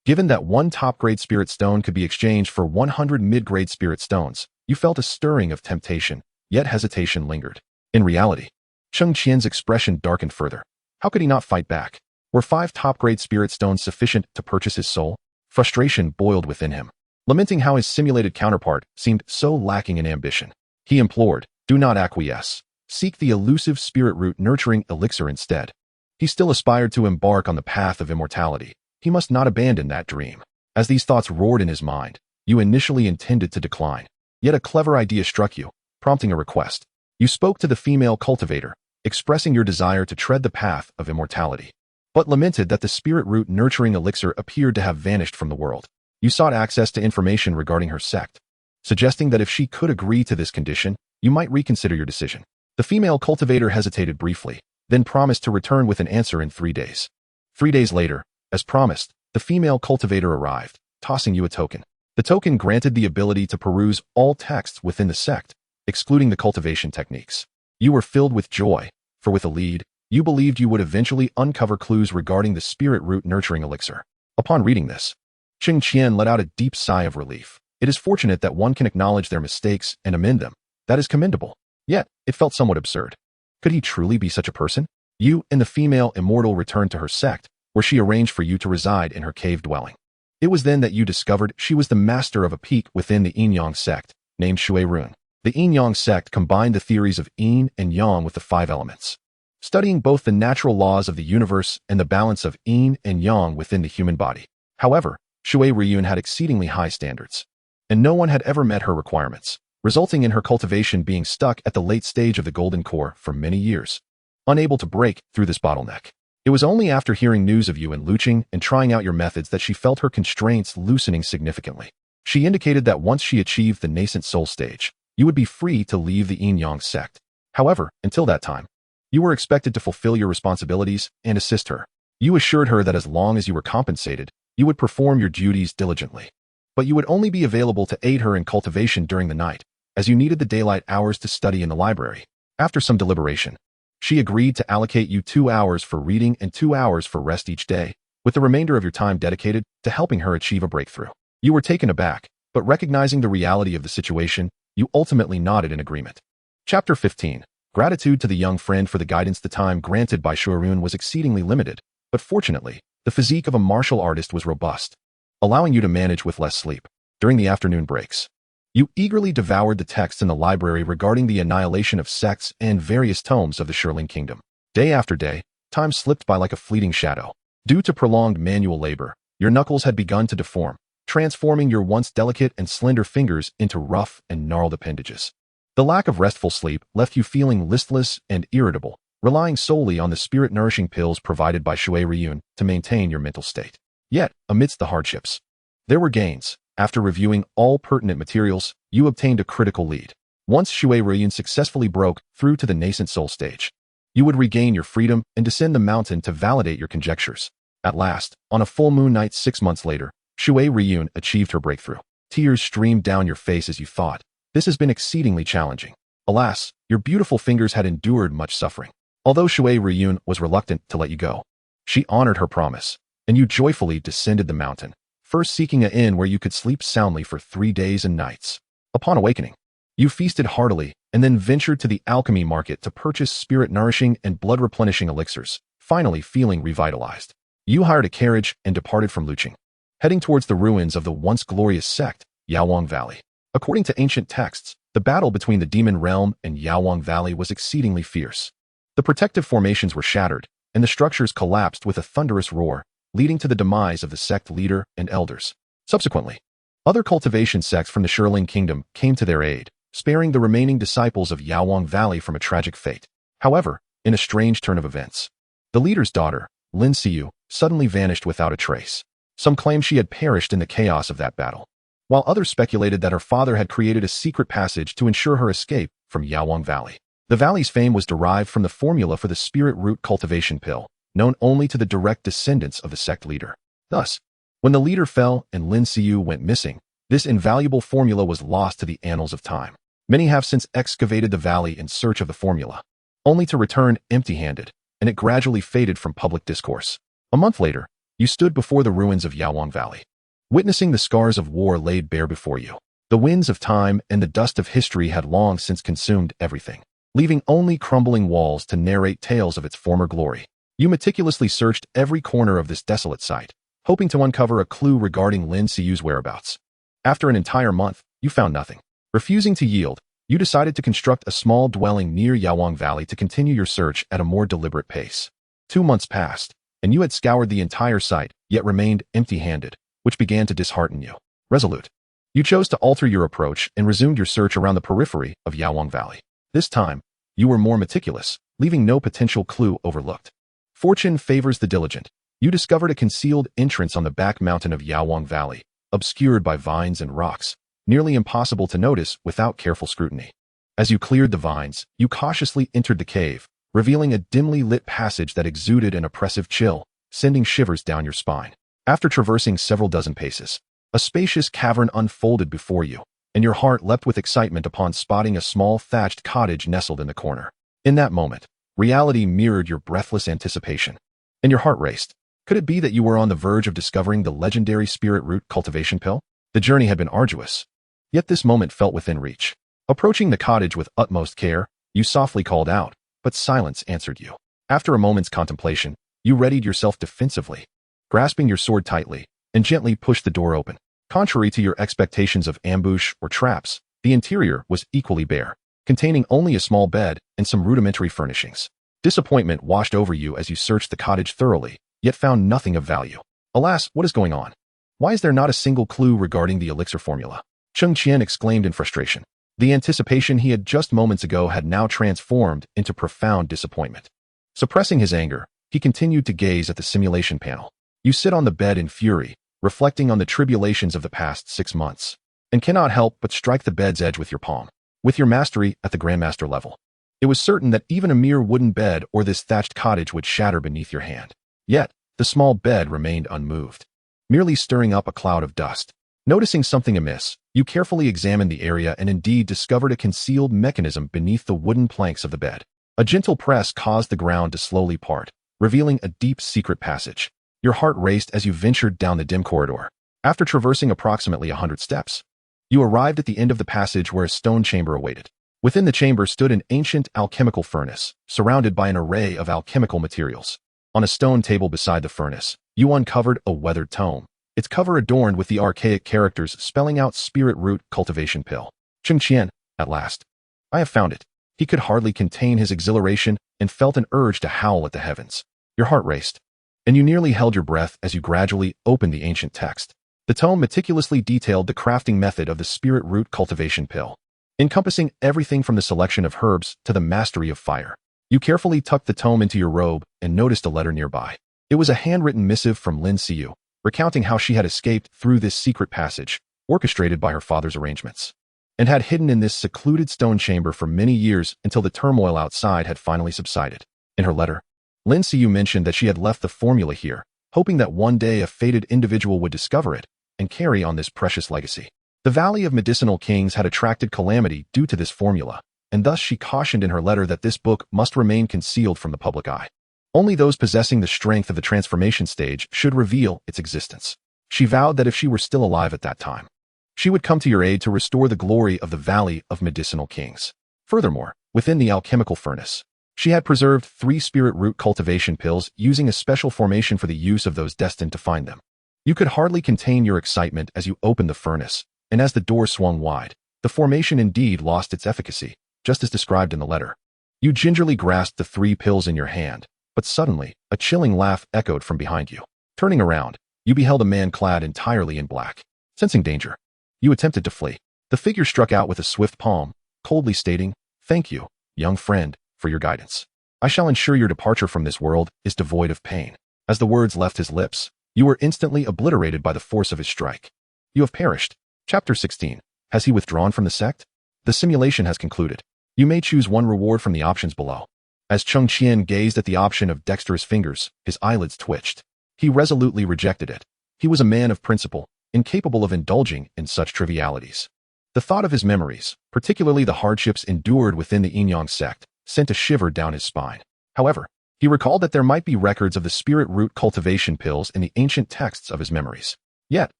Given that 1 top-grade spirit stone could be exchanged for 100 mid-grade spirit stones, you felt a stirring of temptation, yet hesitation lingered. In reality, Cheng Qian's expression darkened further. How could he not fight back? Were 5 top-grade spirit stones sufficient to purchase his soul? Frustration boiled within him, lamenting how his simulated counterpart seemed so lacking in ambition. He implored, do not acquiesce. Seek the elusive spirit root nurturing elixir instead. He still aspired to embark on the path of immortality. He must not abandon that dream. As these thoughts roared in his mind, you initially intended to decline. Yet a clever idea struck you, prompting a request. You spoke to the female cultivator, expressing your desire to tread the path of immortality, but lamented that the spirit root nurturing elixir appeared to have vanished from the world. You sought access to information regarding her sect, suggesting that if she could agree to this condition, you might reconsider your decision. The female cultivator hesitated briefly, then promised to return with an answer in 3 days. 3 days later, as promised, the female cultivator arrived, tossing you a token. The token granted the ability to peruse all texts within the sect, excluding the cultivation techniques. You were filled with joy, for with a lead, you believed you would eventually uncover clues regarding the spirit root nurturing elixir. Upon reading this, Cheng Qian let out a deep sigh of relief. It is fortunate that one can acknowledge their mistakes and amend them. That is commendable. Yet, it felt somewhat absurd. Could he truly be such a person? You and the female immortal returned to her sect, where she arranged for you to reside in her cave dwelling. It was then that you discovered she was the master of a peak within the Yin-Yang sect, named Shui Run. The Yin-Yang sect combined the theories of Yin and Yang with the 5 elements, studying both the natural laws of the universe and the balance of Yin and Yang within the human body. However, Shui Run had exceedingly high standards, and no one had ever met her requirements, resulting in her cultivation being stuck at the late stage of the golden core for many years, unable to break through this bottleneck. It was only after hearing news of you in Luching and trying out your methods that she felt her constraints loosening significantly. She indicated that once she achieved the nascent soul stage, you would be free to leave the Yin-Yang sect. However, until that time, you were expected to fulfill your responsibilities and assist her. You assured her that as long as you were compensated, you would perform your duties diligently. But you would only be available to aid her in cultivation during the night, as you needed the daylight hours to study in the library. After some deliberation, she agreed to allocate you 2 hours for reading and 2 hours for rest each day, with the remainder of your time dedicated to helping her achieve a breakthrough. You were taken aback, but recognizing the reality of the situation, you ultimately nodded in agreement. Chapter 15. Gratitude to the young friend for the guidance. The time granted by Shurun was exceedingly limited, but fortunately, the physique of a martial artist was robust, allowing you to manage with less sleep. During the afternoon breaks, you eagerly devoured the texts in the library regarding the annihilation of sects and various tomes of the Shurling Kingdom. Day after day, time slipped by like a fleeting shadow. Due to prolonged manual labor, your knuckles had begun to deform, transforming your once delicate and slender fingers into rough and gnarled appendages. The lack of restful sleep left you feeling listless and irritable, relying solely on the spirit-nourishing pills provided by Yue Yao to maintain your mental state. Yet, amidst the hardships, there were gains. After reviewing all pertinent materials, you obtained a critical lead. Once Yue Yao successfully broke through to the nascent soul stage, you would regain your freedom and descend the mountain to validate your conjectures. At last, on a full moon night 6 months later, Yue Yao achieved her breakthrough. Tears streamed down your face as you thought, "This has been exceedingly challenging." Alas, your beautiful fingers had endured much suffering. Although Yue Yao was reluctant to let you go, she honored her promise, and you joyfully descended the mountain, first seeking an inn where you could sleep soundly for 3 days and nights. Upon awakening, you feasted heartily and then ventured to the alchemy market to purchase spirit-nourishing and blood-replenishing elixirs, finally feeling revitalized. You hired a carriage and departed from Luqing, heading towards the ruins of the once glorious sect, Yaowang Valley. According to ancient texts, the battle between the Demon Realm and Yaowang Valley was exceedingly fierce. The protective formations were shattered, and the structures collapsed with a thunderous roar, leading to the demise of the sect leader and elders. Subsequently, other cultivation sects from the Shirling Kingdom came to their aid, sparing the remaining disciples of Yaowang Valley from a tragic fate. However, in a strange turn of events, the leader's daughter, Lin Xiu, suddenly vanished without a trace. Some claimed she had perished in the chaos of that battle, while others speculated that her father had created a secret passage to ensure her escape from Yaowang Valley. The valley's fame was derived from the formula for the spirit root cultivation pill, known only to the direct descendants of the sect leader. Thus, when the leader fell and Lin Xiu went missing, this invaluable formula was lost to the annals of time. Many have since excavated the valley in search of the formula, only to return empty-handed, and it gradually faded from public discourse. A month later, you stood before the ruins of Yaowang Valley, witnessing the scars of war laid bare before you. The winds of time and the dust of history had long since consumed everything, leaving only crumbling walls to narrate tales of its former glory. You meticulously searched every corner of this desolate site, hoping to uncover a clue regarding Lin Xiu's whereabouts. After an entire month, you found nothing. Refusing to yield, you decided to construct a small dwelling near Yaowang Valley to continue your search at a more deliberate pace. 2 months passed, and you had scoured the entire site, yet remained empty-handed, which began to dishearten you. Resolute, you chose to alter your approach and resumed your search around the periphery of Yaowang Valley. This time, you were more meticulous, leaving no potential clue overlooked. Fortune favors the diligent. You discovered a concealed entrance on the back mountain of Yaowang Valley, obscured by vines and rocks, nearly impossible to notice without careful scrutiny. As you cleared the vines, you cautiously entered the cave, revealing a dimly lit passage that exuded an oppressive chill, sending shivers down your spine. After traversing several dozen paces, a spacious cavern unfolded before you, and your heart leapt with excitement upon spotting a small thatched cottage nestled in the corner. In that moment, reality mirrored your breathless anticipation, and your heart raced. Could it be that you were on the verge of discovering the legendary spirit root cultivation pill? The journey had been arduous, yet this moment felt within reach. Approaching the cottage with utmost care, you softly called out, but silence answered you. After a moment's contemplation, you readied yourself defensively, grasping your sword tightly, and gently pushed the door open. Contrary to your expectations of ambush or traps, the interior was equally bare, containing only a small bed and some rudimentary furnishings. Disappointment washed over you as you searched the cottage thoroughly, yet found nothing of value. Alas, what is going on? Why is there not a single clue regarding the elixir formula? Cheng Qian exclaimed in frustration. The anticipation he had just moments ago had now transformed into profound disappointment. Suppressing his anger, he continued to gaze at the simulation panel. You sit on the bed in fury, reflecting on the tribulations of the past 6 months, and cannot help but strike the bed's edge with your palm. With your mastery at the Grandmaster level, it was certain that even a mere wooden bed or this thatched cottage would shatter beneath your hand. Yet, the small bed remained unmoved, merely stirring up a cloud of dust. Noticing something amiss, you carefully examined the area and indeed discovered a concealed mechanism beneath the wooden planks of the bed. A gentle press caused the ground to slowly part, revealing a deep secret passage. Your heart raced as you ventured down the dim corridor. After traversing approximately 100 steps, you arrived at the end of the passage where a stone chamber awaited. Within the chamber stood an ancient alchemical furnace, surrounded by an array of alchemical materials. On a stone table beside the furnace, you uncovered a weathered tome, its cover adorned with the archaic characters spelling out spirit root cultivation pill. Cheng Qian, at last. I have found it. He could hardly contain his exhilaration and felt an urge to howl at the heavens. Your heart raced, and you nearly held your breath as you gradually opened the ancient text. The tome meticulously detailed the crafting method of the spirit root cultivation pill, encompassing everything from the selection of herbs to the mastery of fire. You carefully tucked the tome into your robe and noticed a letter nearby. It was a handwritten missive from Lin Xiu, recounting how she had escaped through this secret passage, orchestrated by her father's arrangements, and had hidden in this secluded stone chamber for many years until the turmoil outside had finally subsided. In her letter, Lin Xiu mentioned that she had left the formula here, hoping that one day a fated individual would discover it and carry on this precious legacy. The Valley of Medicinal Kings had attracted calamity due to this formula, and thus she cautioned in her letter that this book must remain concealed from the public eye. Only those possessing the strength of the transformation stage should reveal its existence. She vowed that if she were still alive at that time, she would come to your aid to restore the glory of the Valley of Medicinal Kings. Furthermore, within the alchemical furnace, she had preserved 3 spirit root cultivation pills using a special formation for the use of those destined to find them. You could hardly contain your excitement as you opened the furnace, and as the door swung wide, the formation indeed lost its efficacy, just as described in the letter. You gingerly grasped the 3 pills in your hand, but suddenly, a chilling laugh echoed from behind you. Turning around, you beheld a man clad entirely in black. Sensing danger, you attempted to flee. The figure struck out with a swift palm, coldly stating, "Thank you, young friend, for your guidance. I shall ensure your departure from this world is devoid of pain." As the words left his lips, you were instantly obliterated by the force of his strike. You have perished. Chapter 16. Has he withdrawn from the sect? The simulation has concluded. You may choose one reward from the options below. As Cheng Qian gazed at the option of dexterous fingers, his eyelids twitched. He resolutely rejected it. He was a man of principle, incapable of indulging in such trivialities. The thought of his memories, particularly the hardships endured within the Yin-Yang sect, sent a shiver down his spine. However, he recalled that there might be records of the spirit root cultivation pills in the ancient texts of his memories. Yet,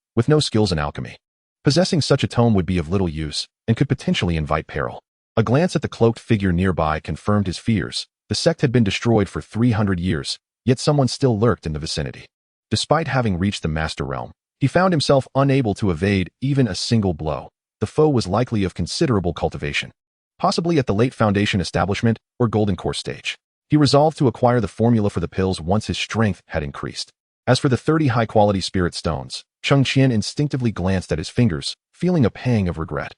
with no skills in alchemy, possessing such a tome would be of little use and could potentially invite peril. A glance at the cloaked figure nearby confirmed his fears. The sect had been destroyed for 300 years, yet someone still lurked in the vicinity. Despite having reached the Master Realm, he found himself unable to evade even a single blow. The foe was likely of considerable cultivation, possibly at the late Foundation establishment or Golden Core stage. He resolved to acquire the formula for the pills once his strength had increased. As for the 30 high-quality spirit stones, Cheng Qian instinctively glanced at his fingers, feeling a pang of regret.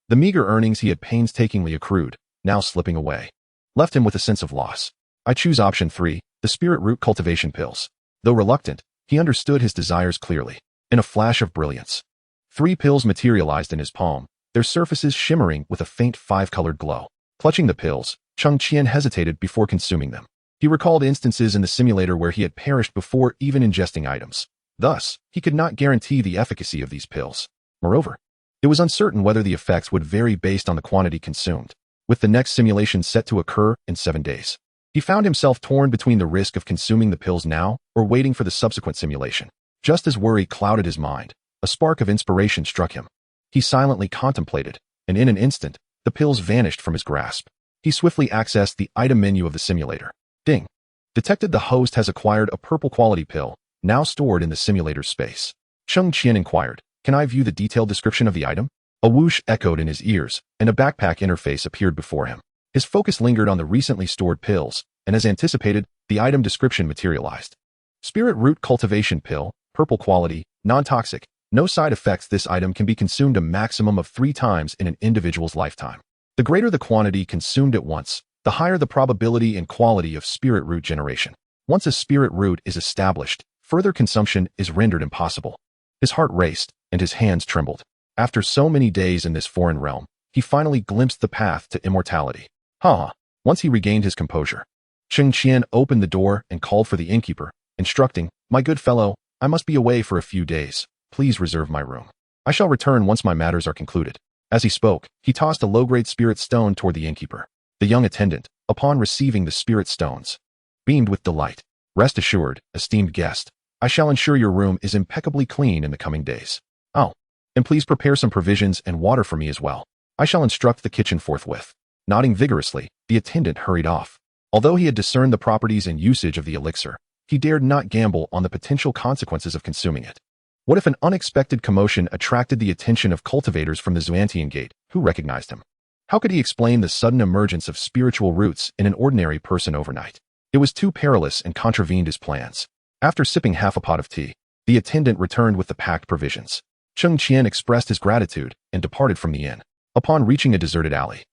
The meager earnings he had painstakingly accrued, now slipping away, left him with a sense of loss. I choose option 3, the spirit root cultivation pills. Though reluctant, he understood his desires clearly. In a flash of brilliance, 3 pills materialized in his palm, their surfaces shimmering with a faint 5-colored glow. Clutching the pills, Cheng Qian hesitated before consuming them. He recalled instances in the simulator where he had perished before even ingesting items. Thus, he could not guarantee the efficacy of these pills. Moreover, it was uncertain whether the effects would vary based on the quantity consumed. With the next simulation set to occur in 7 days, he found himself torn between the risk of consuming the pills now or waiting for the subsequent simulation. Just as worry clouded his mind, a spark of inspiration struck him. He silently contemplated, and in an instant, the pills vanished from his grasp. He swiftly accessed the item menu of the simulator. Ding! Detected the host has acquired a purple quality pill, now stored in the simulator's space. Cheng Qian inquired, "Can I view the detailed description of the item?" A whoosh echoed in his ears, and a backpack interface appeared before him. His focus lingered on the recently stored pills, and as anticipated, the item description materialized. Spirit root cultivation pill, purple quality, non-toxic, no side effects. This item can be consumed a maximum of 3 times in an individual's lifetime. The greater the quantity consumed at once, the higher the probability and quality of spirit root generation. Once a spirit root is established, further consumption is rendered impossible. His heart raced, and his hands trembled. After so many days in this foreign realm, he finally glimpsed the path to immortality. Once he regained his composure, Cheng Qian opened the door and called for the innkeeper, instructing, "My good fellow, I must be away for a few days. Please reserve my room. I shall return once my matters are concluded." As he spoke, he tossed a low-grade spirit stone toward the innkeeper. The young attendant, upon receiving the spirit stones, beamed with delight. "Rest assured, esteemed guest, I shall ensure your room is impeccably clean in the coming days. And please prepare some provisions and water for me as well. I shall instruct the kitchen forthwith." Nodding vigorously, the attendant hurried off. Although he had discerned the properties and usage of the elixir, he dared not gamble on the potential consequences of consuming it. What if an unexpected commotion attracted the attention of cultivators from the Xuantian Gate, who recognized him? How could he explain the sudden emergence of spiritual roots in an ordinary person overnight? It was too perilous and contravened his plans. After sipping half a pot of tea, the attendant returned with the packed provisions. Cheng Qian expressed his gratitude and departed from the inn. Upon reaching a deserted alley,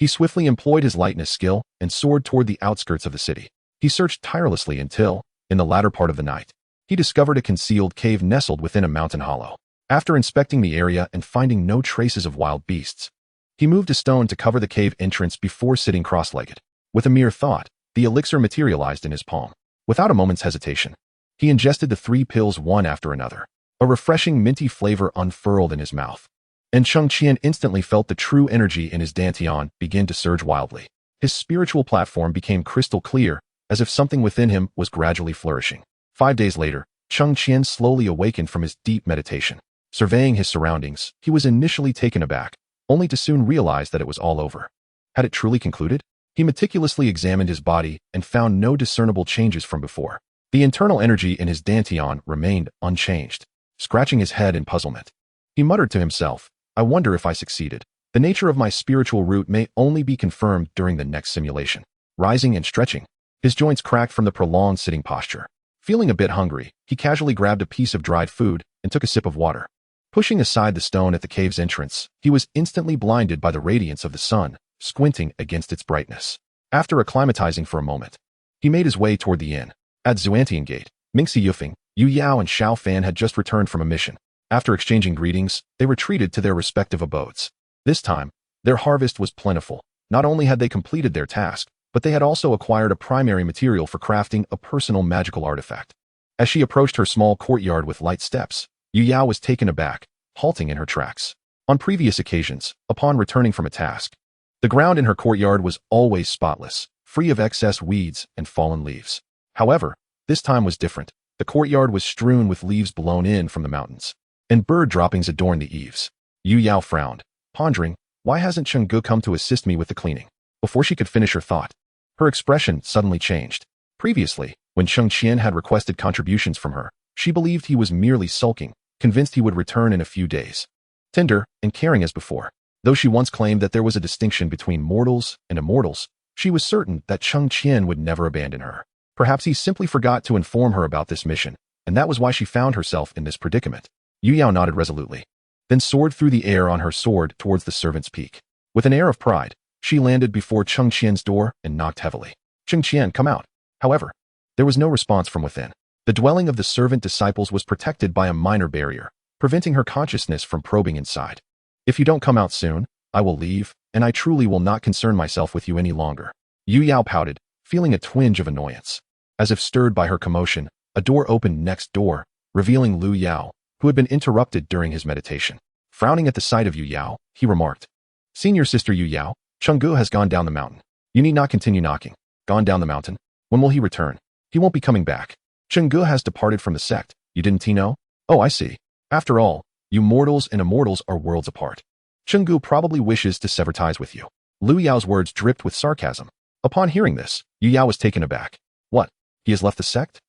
He swiftly employed his lightness skill and soared toward the outskirts of the city. He searched tirelessly until, in the latter part of the night, he discovered a concealed cave nestled within a mountain hollow. After inspecting the area and finding no traces of wild beasts, he moved a stone to cover the cave entrance before sitting cross-legged. With a mere thought, the elixir materialized in his palm. Without a moment's hesitation, he ingested the 3 pills one after another. A refreshing minty flavor unfurled in his mouth, and Cheng Qian instantly felt the true energy in his dantian begin to surge wildly. His spiritual platform became crystal clear, as if something within him was gradually flourishing. 5 days later, Cheng Qian slowly awakened from his deep meditation. Surveying his surroundings, he was initially taken aback, only to soon realize that it was all over. Had it truly concluded? He meticulously examined his body and found no discernible changes from before. The internal energy in his dantian remained unchanged. Scratching his head in puzzlement, he muttered to himself, I wonder if I succeeded. The nature of my spiritual root may only be confirmed during the next simulation. Rising and stretching, his joints cracked from the prolonged sitting posture. Feeling a bit hungry, he casually grabbed a piece of dried food and took a sip of water. Pushing aside the stone at the cave's entrance, he was instantly blinded by the radiance of the sun, squinting against its brightness. After acclimatizing for a moment, he made his way toward the inn. At Xuantian Gate, Mingxi Yufeng, Yue Yao and Xiao Fan had just returned from a mission. After exchanging greetings, they retreated to their respective abodes. This time, their harvest was plentiful. Not only had they completed their task, but they had also acquired a primary material for crafting a personal magical artifact. As she approached her small courtyard with light steps, Yue Yao was taken aback, halting in her tracks. On previous occasions, upon returning from a task, the ground in her courtyard was always spotless, free of excess weeds and fallen leaves. However, this time was different. The courtyard was strewn with leaves blown in from the mountains, and bird droppings adorned the eaves. Yue Yao frowned, pondering, why hasn't Cheng Gu come to assist me with the cleaning? Before she could finish her thought, her expression suddenly changed. Previously, when Cheng Qian had requested contributions from her, she believed he was merely sulking, convinced he would return in a few days. Tender and caring as before. Though she once claimed that there was a distinction between mortals and immortals, she was certain that Cheng Qian would never abandon her. Perhaps he simply forgot to inform her about this mission, and that was why she found herself in this predicament. Yue Yao nodded resolutely, then soared through the air on her sword towards the servant's peak. With an air of pride, she landed before Cheng Qian's door and knocked heavily. Cheng Qian, come out. However, there was no response from within. The dwelling of the servant disciples was protected by a minor barrier, preventing her consciousness from probing inside. If you don't come out soon, I will leave, and I truly will not concern myself with you any longer. Yue Yao pouted, feeling a twinge of annoyance. As if stirred by her commotion, a door opened next door, revealing Lu Yao, who had been interrupted during his meditation. Frowning at the sight of Yue Yao, he remarked, Senior sister Yue Yao, Cheng Gu has gone down the mountain. You need not continue knocking. Gone down the mountain? When will he return? He won't be coming back. Cheng Gu has departed from the sect. You didn't know? Oh, I see. After all, you mortals and immortals are worlds apart. Cheng Gu probably wishes to sever ties with you. Lu Yao's words dripped with sarcasm. Upon hearing this, Yue Yao was taken aback. What? He has left the sect?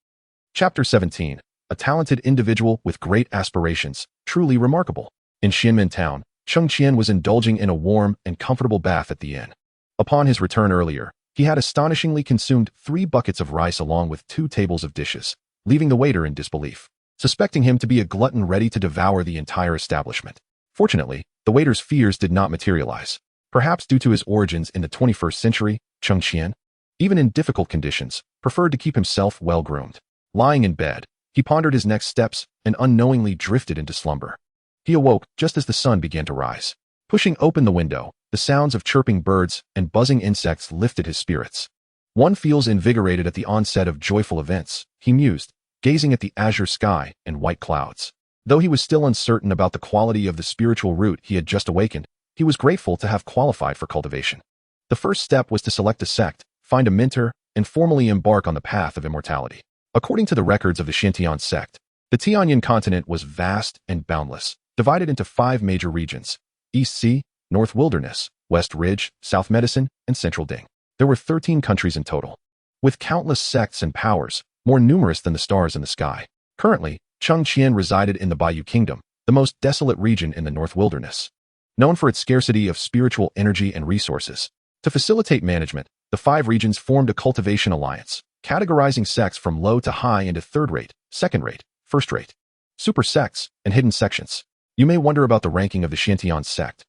Chapter 17. A talented individual with great aspirations, truly remarkable. In Xianmen town, Cheng Qian was indulging in a warm and comfortable bath at the inn. Upon his return earlier, he had astonishingly consumed 3 buckets of rice along with 2 tables of dishes, leaving the waiter in disbelief, suspecting him to be a glutton ready to devour the entire establishment. Fortunately, the waiter's fears did not materialize. Perhaps due to his origins in the 21st century, Cheng Qian, even in difficult conditions, preferred to keep himself well-groomed. Lying in bed, he pondered his next steps and unknowingly drifted into slumber. He awoke just as the sun began to rise. Pushing open the window, the sounds of chirping birds and buzzing insects lifted his spirits. One feels invigorated at the onset of joyful events, he mused, gazing at the azure sky and white clouds. Though he was still uncertain about the quality of the spiritual root he had just awakened, he was grateful to have qualified for cultivation. The first step was to select a sect, find a mentor, and formally embark on the path of immortality. According to the records of the Xintian sect, the Tianyan continent was vast and boundless, divided into 5 major regions: East Sea, North Wilderness, West Ridge, South Medicine, and Central Ding. There were 13 countries in total, with countless sects and powers, more numerous than the stars in the sky. Currently, Cheng Qian resided in the Bayou Kingdom, the most desolate region in the North Wilderness. Known for its scarcity of spiritual energy and resources, to facilitate management, the 5 regions formed a cultivation alliance, categorizing sects from low to high into third-rate, second-rate, first-rate, super sects, and hidden sections. You may wonder about the ranking of the Xintian sect.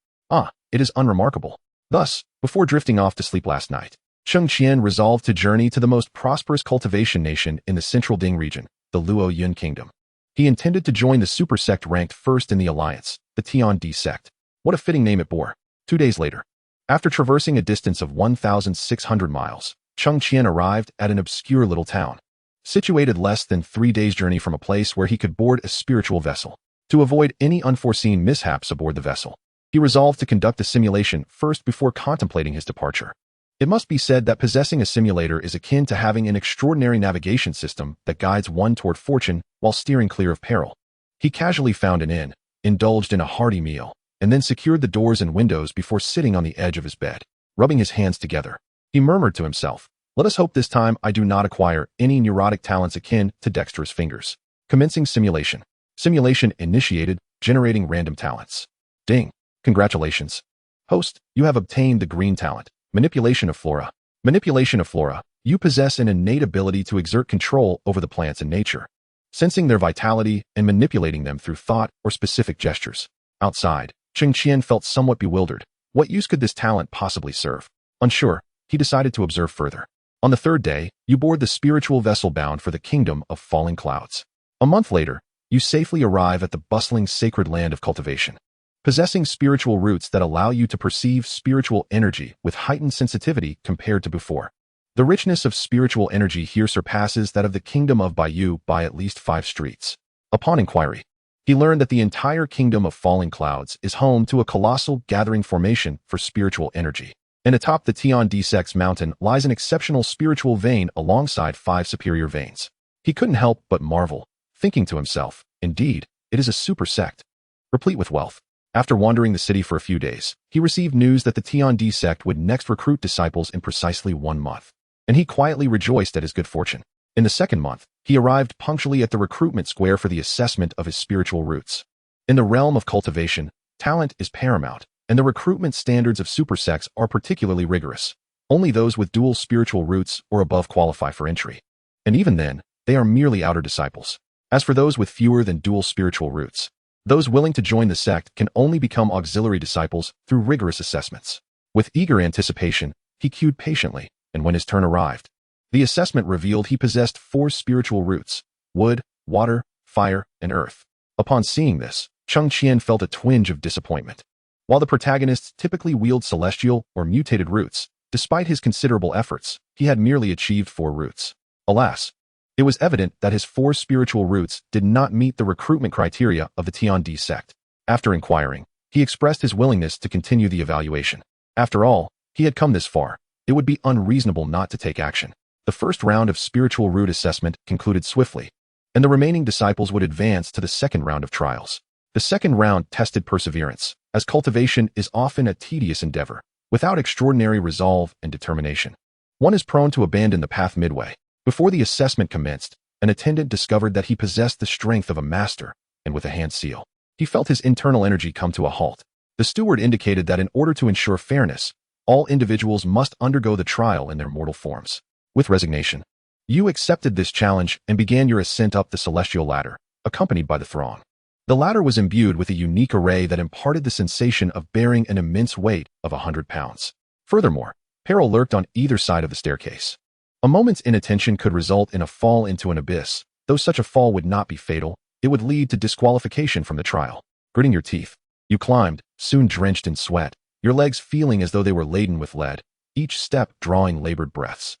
It is unremarkable. Thus, before drifting off to sleep last night, Cheng Qian resolved to journey to the most prosperous cultivation nation in the central Ding region, the Luo Yun Kingdom. He intended to join the super sect ranked first in the alliance, the Tian-di sect. What a fitting name it bore. 2 days later, after traversing a distance of 1,600 miles, Cheng Qian arrived at an obscure little town, situated less than 3 days' journey from a place where he could board a spiritual vessel. To avoid any unforeseen mishaps aboard the vessel, he resolved to conduct a simulation first before contemplating his departure. It must be said that possessing a simulator is akin to having an extraordinary navigation system that guides one toward fortune while steering clear of peril. He casually found an inn, indulged in a hearty meal, and then secured the doors and windows before sitting on the edge of his bed. Rubbing his hands together, he murmured to himself, "Let us hope this time I do not acquire any neurotic talents akin to dexterous fingers." Commencing simulation. Simulation initiated, generating random talents. Ding. Congratulations. Host, you have obtained the green talent. Manipulation of flora. Manipulation of flora. You possess an innate ability to exert control over the plants in nature, sensing their vitality and manipulating them through thought or specific gestures. Outside, Cheng Qian felt somewhat bewildered. What use could this talent possibly serve? Unsure, he decided to observe further. On the 3rd day, you board the spiritual vessel bound for the kingdom of falling clouds. A month later, you safely arrive at the bustling sacred land of cultivation. Possessing spiritual roots that allow you to perceive spiritual energy with heightened sensitivity compared to before. The richness of spiritual energy here surpasses that of the kingdom of Baiyu by at least 5 streets. Upon inquiry, he learned that the entire kingdom of falling clouds is home to a colossal gathering formation for spiritual energy. And atop the Tian-di sect's mountain lies an exceptional spiritual vein alongside 5 superior veins. He couldn't help but marvel, thinking to himself, indeed, it is a super sect, replete with wealth. After wandering the city for a few days, he received news that the Tian-di sect would next recruit disciples in precisely 1 month, and he quietly rejoiced at his good fortune. In the 2nd month, he arrived punctually at the recruitment square for the assessment of his spiritual roots. In the realm of cultivation, talent is paramount, and the recruitment standards of super sects are particularly rigorous. Only those with dual spiritual roots or above qualify for entry. And even then, they are merely outer disciples. As for those with fewer than dual spiritual roots, those willing to join the sect can only become auxiliary disciples through rigorous assessments. With eager anticipation, he queued patiently, and when his turn arrived, the assessment revealed he possessed 4 spiritual roots: wood, water, fire, and earth. Upon seeing this, Cheng Qian felt a twinge of disappointment. While the protagonists typically wield celestial or mutated roots, despite his considerable efforts, he had merely achieved 4 roots. Alas, it was evident that his 4 spiritual roots did not meet the recruitment criteria of the Tian-di sect. After inquiring, he expressed his willingness to continue the evaluation. After all, he had come this far. It would be unreasonable not to take action. The first round of spiritual root assessment concluded swiftly, and the remaining disciples would advance to the 2nd round of trials. The 2nd round tested perseverance, as cultivation is often a tedious endeavor. Without extraordinary resolve and determination, one is prone to abandon the path midway. Before the assessment commenced, an attendant discovered that he possessed the strength of a master, and with a hand seal, he felt his internal energy come to a halt. The steward indicated that in order to ensure fairness, all individuals must undergo the trial in their mortal forms. With resignation, you accepted this challenge and began your ascent up the celestial ladder, accompanied by the throng. The ladder was imbued with a unique array that imparted the sensation of bearing an immense weight of 100 pounds. Furthermore, peril lurked on either side of the staircase. A moment's inattention could result in a fall into an abyss. Though such a fall would not be fatal, it would lead to disqualification from the trial. Gritting your teeth, you climbed, soon drenched in sweat, your legs feeling as though they were laden with lead, each step drawing labored breaths.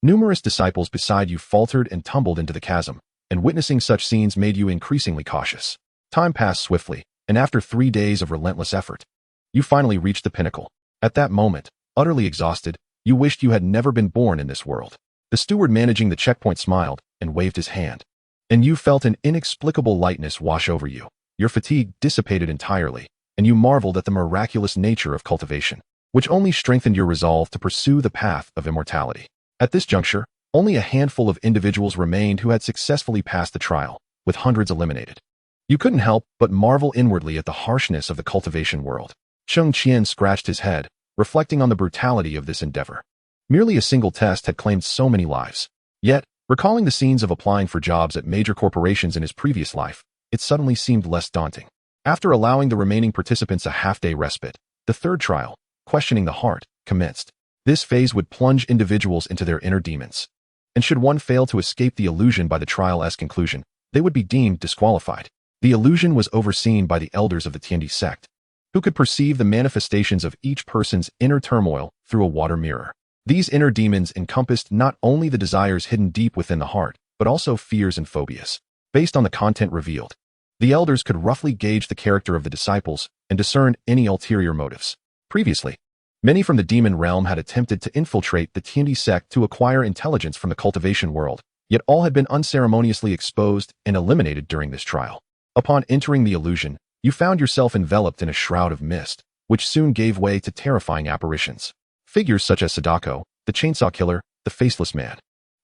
Numerous disciples beside you faltered and tumbled into the chasm, and witnessing such scenes made you increasingly cautious. Time passed swiftly, and after 3 days of relentless effort, you finally reached the pinnacle. At that moment, utterly exhausted, you wished you had never been born in this world. The steward managing the checkpoint smiled and waved his hand, and you felt an inexplicable lightness wash over you. Your fatigue dissipated entirely, and you marveled at the miraculous nature of cultivation, which only strengthened your resolve to pursue the path of immortality. At this juncture, only a handful of individuals remained who had successfully passed the trial, with hundreds eliminated. You couldn't help but marvel inwardly at the harshness of the cultivation world. Cheng Qian scratched his head, reflecting on the brutality of this endeavor. Merely a single test had claimed so many lives. Yet, recalling the scenes of applying for jobs at major corporations in his previous life, it suddenly seemed less daunting. After allowing the remaining participants a half-day respite, the 3rd trial, questioning the heart, commenced. This phase would plunge individuals into their inner demons. And should one fail to escape the illusion by the trial's conclusion, they would be deemed disqualified. The illusion was overseen by the elders of the Tiandi sect, who could perceive the manifestations of each person's inner turmoil through a water mirror. These inner demons encompassed not only the desires hidden deep within the heart, but also fears and phobias. Based on the content revealed, the elders could roughly gauge the character of the disciples and discern any ulterior motives. Previously, many from the demon realm had attempted to infiltrate the Tiandi sect to acquire intelligence from the cultivation world, yet all had been unceremoniously exposed and eliminated during this trial. Upon entering the illusion, you found yourself enveloped in a shroud of mist, which soon gave way to terrifying apparitions. Figures such as Sadako, the chainsaw killer, the faceless man,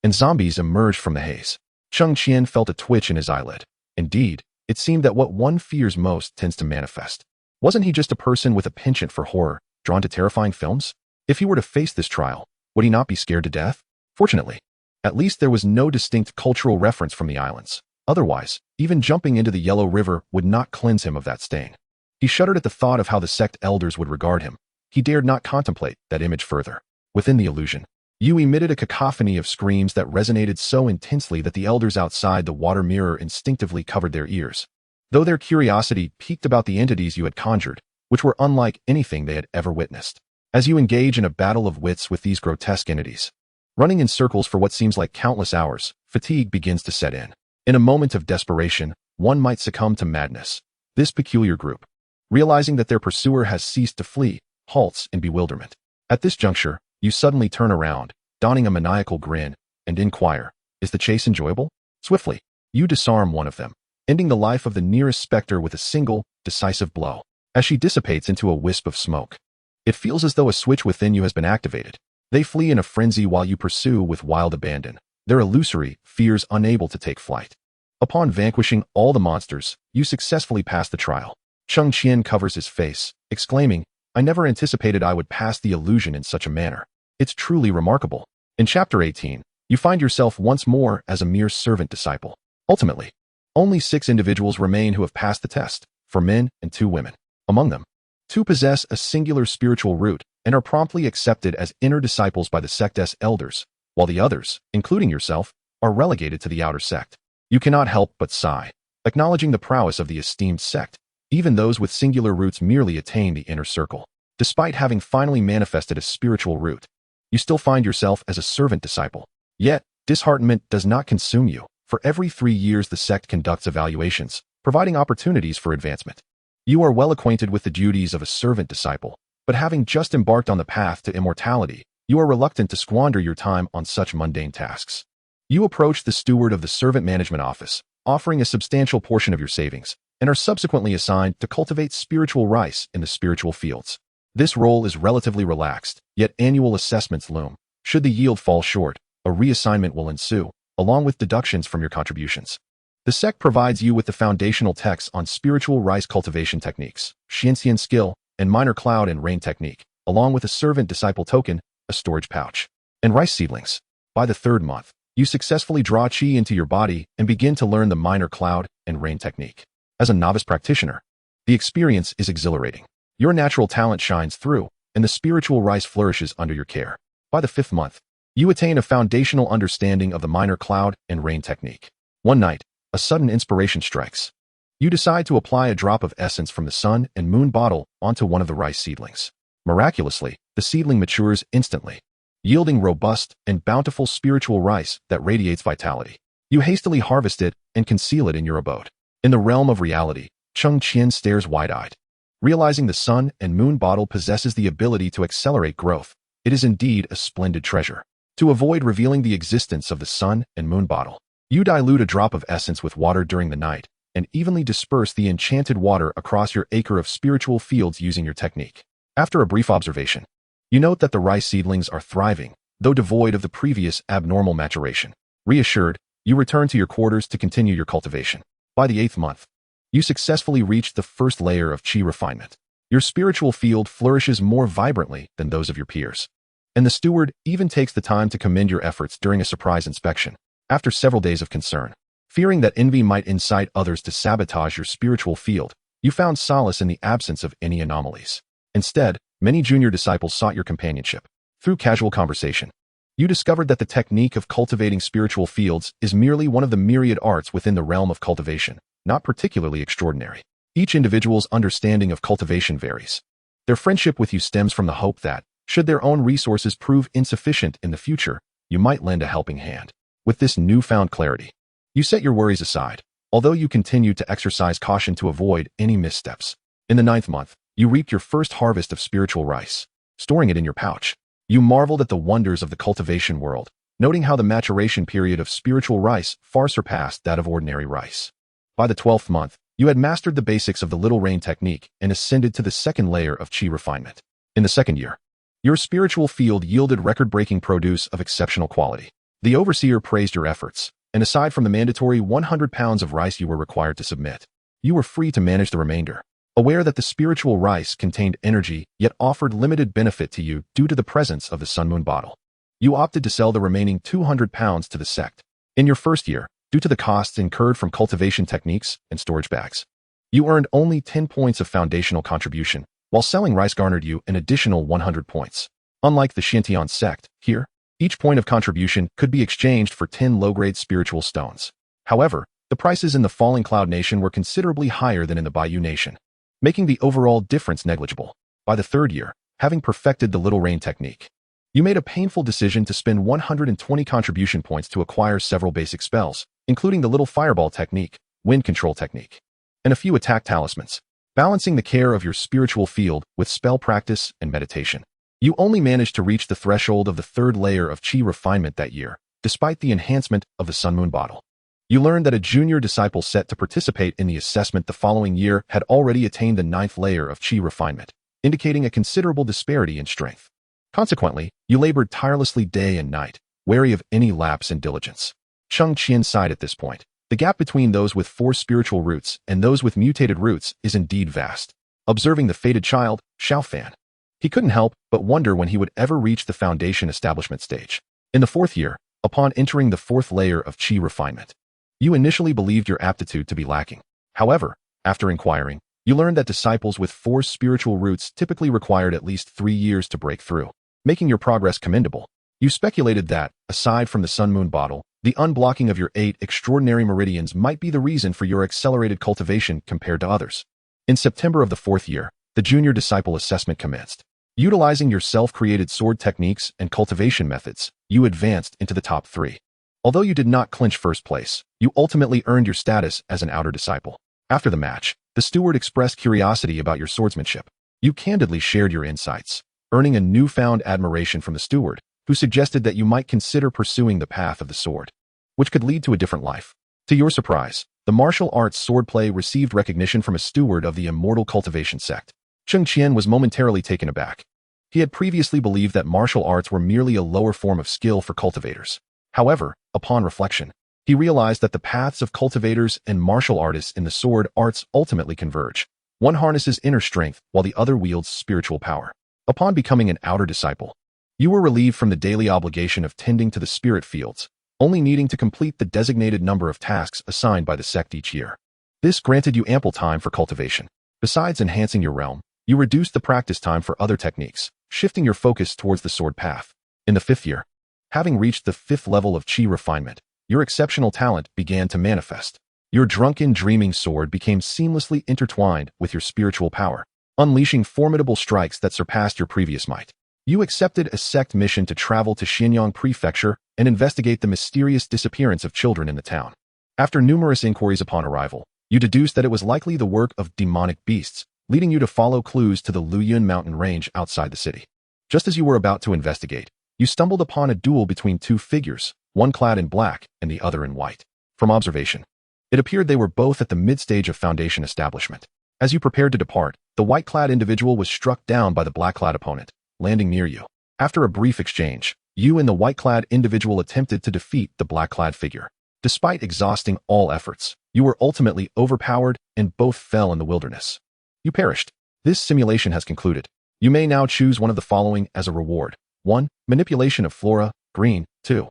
and zombies emerged from the haze. Cheng Qian felt a twitch in his eyelid. Indeed, it seemed that what one fears most tends to manifest. Wasn't he just a person with a penchant for horror, drawn to terrifying films? If he were to face this trial, would he not be scared to death? Fortunately, at least there was no distinct cultural reference from the islands. Otherwise, even jumping into the Yellow River would not cleanse him of that stain. He shuddered at the thought of how the sect elders would regard him. He dared not contemplate that image further. Within the illusion, Yue emitted a cacophony of screams that resonated so intensely that the elders outside the water mirror instinctively covered their ears, though their curiosity piqued about the entities you had conjured, which were unlike anything they had ever witnessed. As you engage in a battle of wits with these grotesque entities, running in circles for what seems like countless hours, fatigue begins to set in. In a moment of desperation, one might succumb to madness. This peculiar group, realizing that their pursuer has ceased to flee, halts in bewilderment. At this juncture, you suddenly turn around, donning a maniacal grin, and inquire, is the chase enjoyable? Swiftly, you disarm one of them, ending the life of the nearest specter with a single, decisive blow. As she dissipates into a wisp of smoke, it feels as though a switch within you has been activated. They flee in a frenzy while you pursue with wild abandon, their illusory fears unable to take flight. Upon vanquishing all the monsters, you successfully pass the trial. Cheng Qian covers his face, exclaiming, I never anticipated I would pass the illusion in such a manner. It's truly remarkable. In Chapter 18, you find yourself once more as a mere servant disciple. Ultimately, only 6 individuals remain who have passed the test, 4 men and 2 women. Among them, 2 possess a singular spiritual root and are promptly accepted as inner disciples by the sect's elders, while the others, including yourself, are relegated to the outer sect. You cannot help but sigh, acknowledging the prowess of the esteemed sect. Even those with singular roots merely attain the inner circle. Despite having finally manifested a spiritual root, you still find yourself as a servant disciple. Yet, disheartenment does not consume you. For every 3 years the sect conducts evaluations, providing opportunities for advancement. You are well acquainted with the duties of a servant disciple, but having just embarked on the path to immortality, you are reluctant to squander your time on such mundane tasks. You approach the steward of the servant management office, offering a substantial portion of your savings, and are subsequently assigned to cultivate spiritual rice in the spiritual fields. This role is relatively relaxed, yet annual assessments loom. Should the yield fall short, a reassignment will ensue, along with deductions from your contributions. The sect provides you with the foundational texts on spiritual rice cultivation techniques, Xianxian skill, and minor cloud and rain technique, along with a servant disciple token, a storage pouch, and rice seedlings. By the 3rd month, you successfully draw qi into your body and begin to learn the minor cloud and rain technique. As a novice practitioner, the experience is exhilarating. Your natural talent shines through, and the spiritual rice flourishes under your care. By the 5th month, you attain a foundational understanding of the minor cloud and rain technique. One night, a sudden inspiration strikes. You decide to apply a drop of essence from the sun and moon bottle onto one of the rice seedlings. Miraculously, the seedling matures instantly, yielding robust and bountiful spiritual rice that radiates vitality. You hastily harvest it and conceal it in your abode. In the realm of reality, Cheng Qian stares wide-eyed. Realizing the sun and moon bottle possesses the ability to accelerate growth, it is indeed a splendid treasure. To avoid revealing the existence of the sun and moon bottle, you dilute a drop of essence with water during the night and evenly disperse the enchanted water across your acre of spiritual fields using your technique. After a brief observation, you note that the rice seedlings are thriving, though devoid of the previous abnormal maturation. Reassured, you return to your quarters to continue your cultivation. By the 8th month, you successfully reached the first layer of qi refinement. Your spiritual field flourishes more vibrantly than those of your peers, and the steward even takes the time to commend your efforts during a surprise inspection. After several days of concern, fearing that envy might incite others to sabotage your spiritual field, you found solace in the absence of any anomalies. Instead, Many junior disciples sought your companionship. Through casual conversation, you discovered that the technique of cultivating spiritual fields is merely one of the myriad arts within the realm of cultivation, not particularly extraordinary. Each individual's understanding of cultivation varies. Their friendship with you stems from the hope that, should their own resources prove insufficient in the future, you might lend a helping hand. With this newfound clarity, you set your worries aside, although you continue to exercise caution to avoid any missteps. In the 9th month, you reaped your first harvest of spiritual rice, storing it in your pouch. You marveled at the wonders of the cultivation world, noting how the maturation period of spiritual rice far surpassed that of ordinary rice. By the 12th month, you had mastered the basics of the little rain technique and ascended to the second layer of chi refinement. In the 2nd year, your spiritual field yielded record-breaking produce of exceptional quality. The overseer praised your efforts, and aside from the mandatory 100 pounds of rice you were required to submit, you were free to manage the remainder. Aware that the spiritual rice contained energy yet offered limited benefit to you due to the presence of the sun-moon bottle, you opted to sell the remaining 200 pounds to the sect. In your 1st year, due to the costs incurred from cultivation techniques and storage bags, you earned only 10 points of foundational contribution, while selling rice garnered you an additional 100 points. Unlike the Cheng Qian sect, here, each point of contribution could be exchanged for 10 low-grade spiritual stones. However, the prices in the Falling Cloud Nation were considerably higher than in the Bayou Nation, making the overall difference negligible. By the 3rd year, having perfected the little rain technique, you made a painful decision to spend 120 contribution points to acquire several basic spells, including the little fireball technique, wind control technique, and a few attack talismans. Balancing the care of your spiritual field with spell practice and meditation, you only managed to reach the threshold of the 3rd layer of chi refinement that year, despite the enhancement of the sun-moon bottle. You learned that a junior disciple set to participate in the assessment the following year had already attained the 9th layer of chi refinement, indicating a considerable disparity in strength. Consequently, you labored tirelessly day and night, wary of any lapse in diligence. Cheng Qian sighed at this point. The gap between those with 4 spiritual roots and those with mutated roots is indeed vast. Observing the fated child, Xiao Fan, he couldn't help but wonder when he would ever reach the foundation establishment stage. In the 4th year, upon entering the 4th layer of chi refinement, you initially believed your aptitude to be lacking. However, after inquiring, you learned that disciples with 4 spiritual roots typically required at least 3 years to break through, making your progress commendable. You speculated that, aside from the sun-moon bottle, the unblocking of your 8 extraordinary meridians might be the reason for your accelerated cultivation compared to others. In September of the 4th year, the junior disciple assessment commenced. Utilizing your self-created sword techniques and cultivation methods, you advanced into the top 3. Although you did not clinch first place, you ultimately earned your status as an outer disciple. After the match, the steward expressed curiosity about your swordsmanship. You candidly shared your insights, earning a newfound admiration from the steward, who suggested that you might consider pursuing the path of the sword, which could lead to a different life. To your surprise, the martial arts swordplay received recognition from a steward of the immortal cultivation sect. Cheng Qian was momentarily taken aback. He had previously believed that martial arts were merely a lower form of skill for cultivators. However, upon reflection, he realized that the paths of cultivators and martial artists in the sword arts ultimately converge. One harnesses inner strength while the other wields spiritual power. Upon becoming an outer disciple, you were relieved from the daily obligation of tending to the spirit fields, only needing to complete the designated number of tasks assigned by the sect each year. This granted you ample time for cultivation. Besides enhancing your realm, you reduced the practice time for other techniques, shifting your focus towards the sword path. In the 5th year, having reached the 5th level of chi refinement, your exceptional talent began to manifest. Your drunken dreaming sword became seamlessly intertwined with your spiritual power, unleashing formidable strikes that surpassed your previous might. You accepted a sect mission to travel to Xianyang Prefecture and investigate the mysterious disappearance of children in the town. After numerous inquiries upon arrival, you deduced that it was likely the work of demonic beasts, leading you to follow clues to the Luyun mountain range outside the city. Just as you were about to investigate, you stumbled upon a duel between 2 figures, one clad in black and the other in white. From observation, it appeared they were both at the mid-stage of foundation establishment. As you prepared to depart, the white-clad individual was struck down by the black-clad opponent, landing near you. After a brief exchange, you and the white-clad individual attempted to defeat the black-clad figure. Despite exhausting all efforts, you were ultimately overpowered and both fell in the wilderness. You perished. This simulation has concluded. You may now choose one of the following as a reward. 1. Manipulation of flora, green. 2.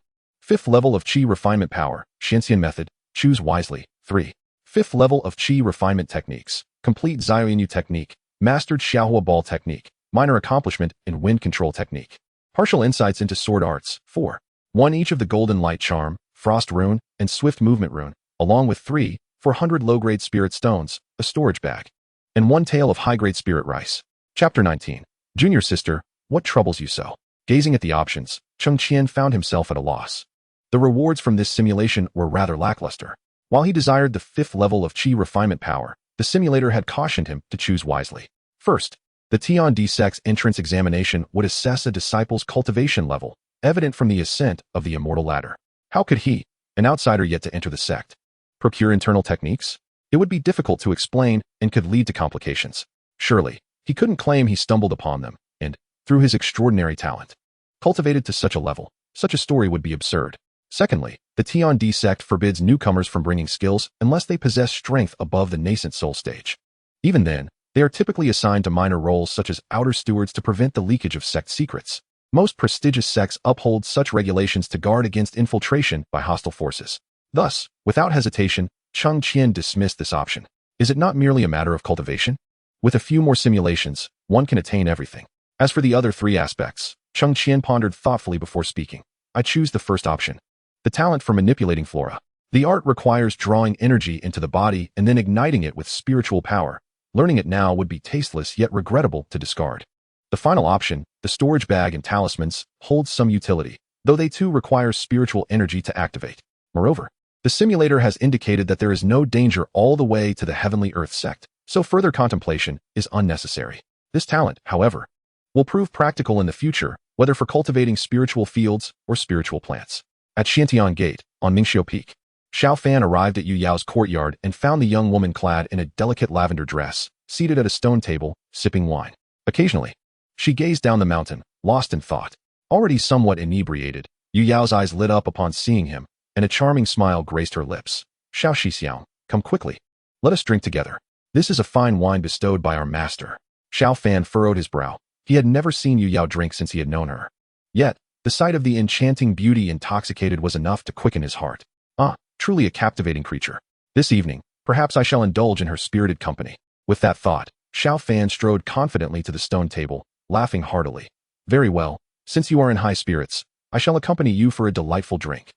5th level of chi refinement power, Shenxian method, choose wisely. 3. 5th level of chi refinement techniques, complete Xiaoyinyu technique, mastered Xiaohua ball technique, minor accomplishment in wind control technique. Partial insights into sword arts, 4. 1 each of the golden light charm, frost rune, and swift movement rune, along with 3, 400 low-grade spirit stones, a storage bag, and 1 tail of high-grade spirit rice. Chapter 19. Junior sister, what troubles you so? Gazing at the options, Cheng Qian found himself at a loss. The rewards from this simulation were rather lackluster. While he desired the 5th level of Qi refinement power, the simulator had cautioned him to choose wisely. First, the Tian D Sect's entrance examination would assess a disciple's cultivation level, evident from the ascent of the immortal ladder. How could he, an outsider yet to enter the sect, procure internal techniques? It would be difficult to explain and could lead to complications. Surely, he couldn't claim he stumbled upon them, and, through his extraordinary talent, cultivated to such a level. Such a story would be absurd. Secondly, the Tian D Sect forbids newcomers from bringing skills unless they possess strength above the nascent soul stage. Even then, they are typically assigned to minor roles such as outer stewards to prevent the leakage of sect secrets. Most prestigious sects uphold such regulations to guard against infiltration by hostile forces. Thus, without hesitation, Cheng Qian dismissed this option. Is it not merely a matter of cultivation? With a few more simulations, one can attain everything. As for the other 3 aspects, Cheng Qian pondered thoughtfully before speaking. I choose the first option. The talent for manipulating flora. The art requires drawing energy into the body and then igniting it with spiritual power. Learning it now would be tasteless yet regrettable to discard. The final option, the storage bag and talismans, holds some utility, though they too require spiritual energy to activate. Moreover, the simulator has indicated that there is no danger all the way to the heavenly earth sect, so further contemplation is unnecessary. This talent, however, will prove practical in the future, whether for cultivating spiritual fields or spiritual plants. At Xiantian Gate, on Mingxiu Peak, Xiao Fan arrived at Yue Yao's courtyard and found the young woman clad in a delicate lavender dress, seated at a stone table, sipping wine. Occasionally, she gazed down the mountain, lost in thought. Already somewhat inebriated, Yue Yao's eyes lit up upon seeing him, and a charming smile graced her lips. Xiao Shixiao, come quickly. Let us drink together. This is a fine wine bestowed by our master. Xiao Fan furrowed his brow. He had never seen Yue Yao drink since he had known her. Yet, the sight of the enchanting beauty intoxicated was enough to quicken his heart. Ah, truly a captivating creature. This evening, perhaps I shall indulge in her spirited company. With that thought, Xiao Fan strode confidently to the stone table, laughing heartily. Very well, since you are in high spirits, I shall accompany you for a delightful drink.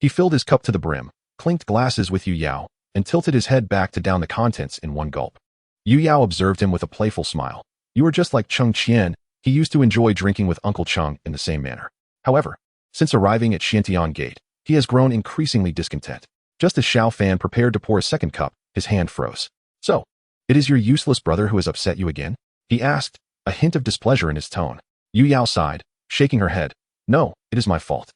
He filled his cup to the brim, clinked glasses with Yue Yao, and tilted his head back to down the contents in one gulp. Yue Yao observed him with a playful smile. You are just like Cheng Qian. He used to enjoy drinking with Uncle Cheng in the same manner. However, since arriving at Xiantian Gate, he has grown increasingly discontent. Just as Xiao Fan prepared to pour a second cup, his hand froze. So, it is your useless brother who has upset you again? He asked, a hint of displeasure in his tone. Yue Yao sighed, shaking her head. No, it is my fault.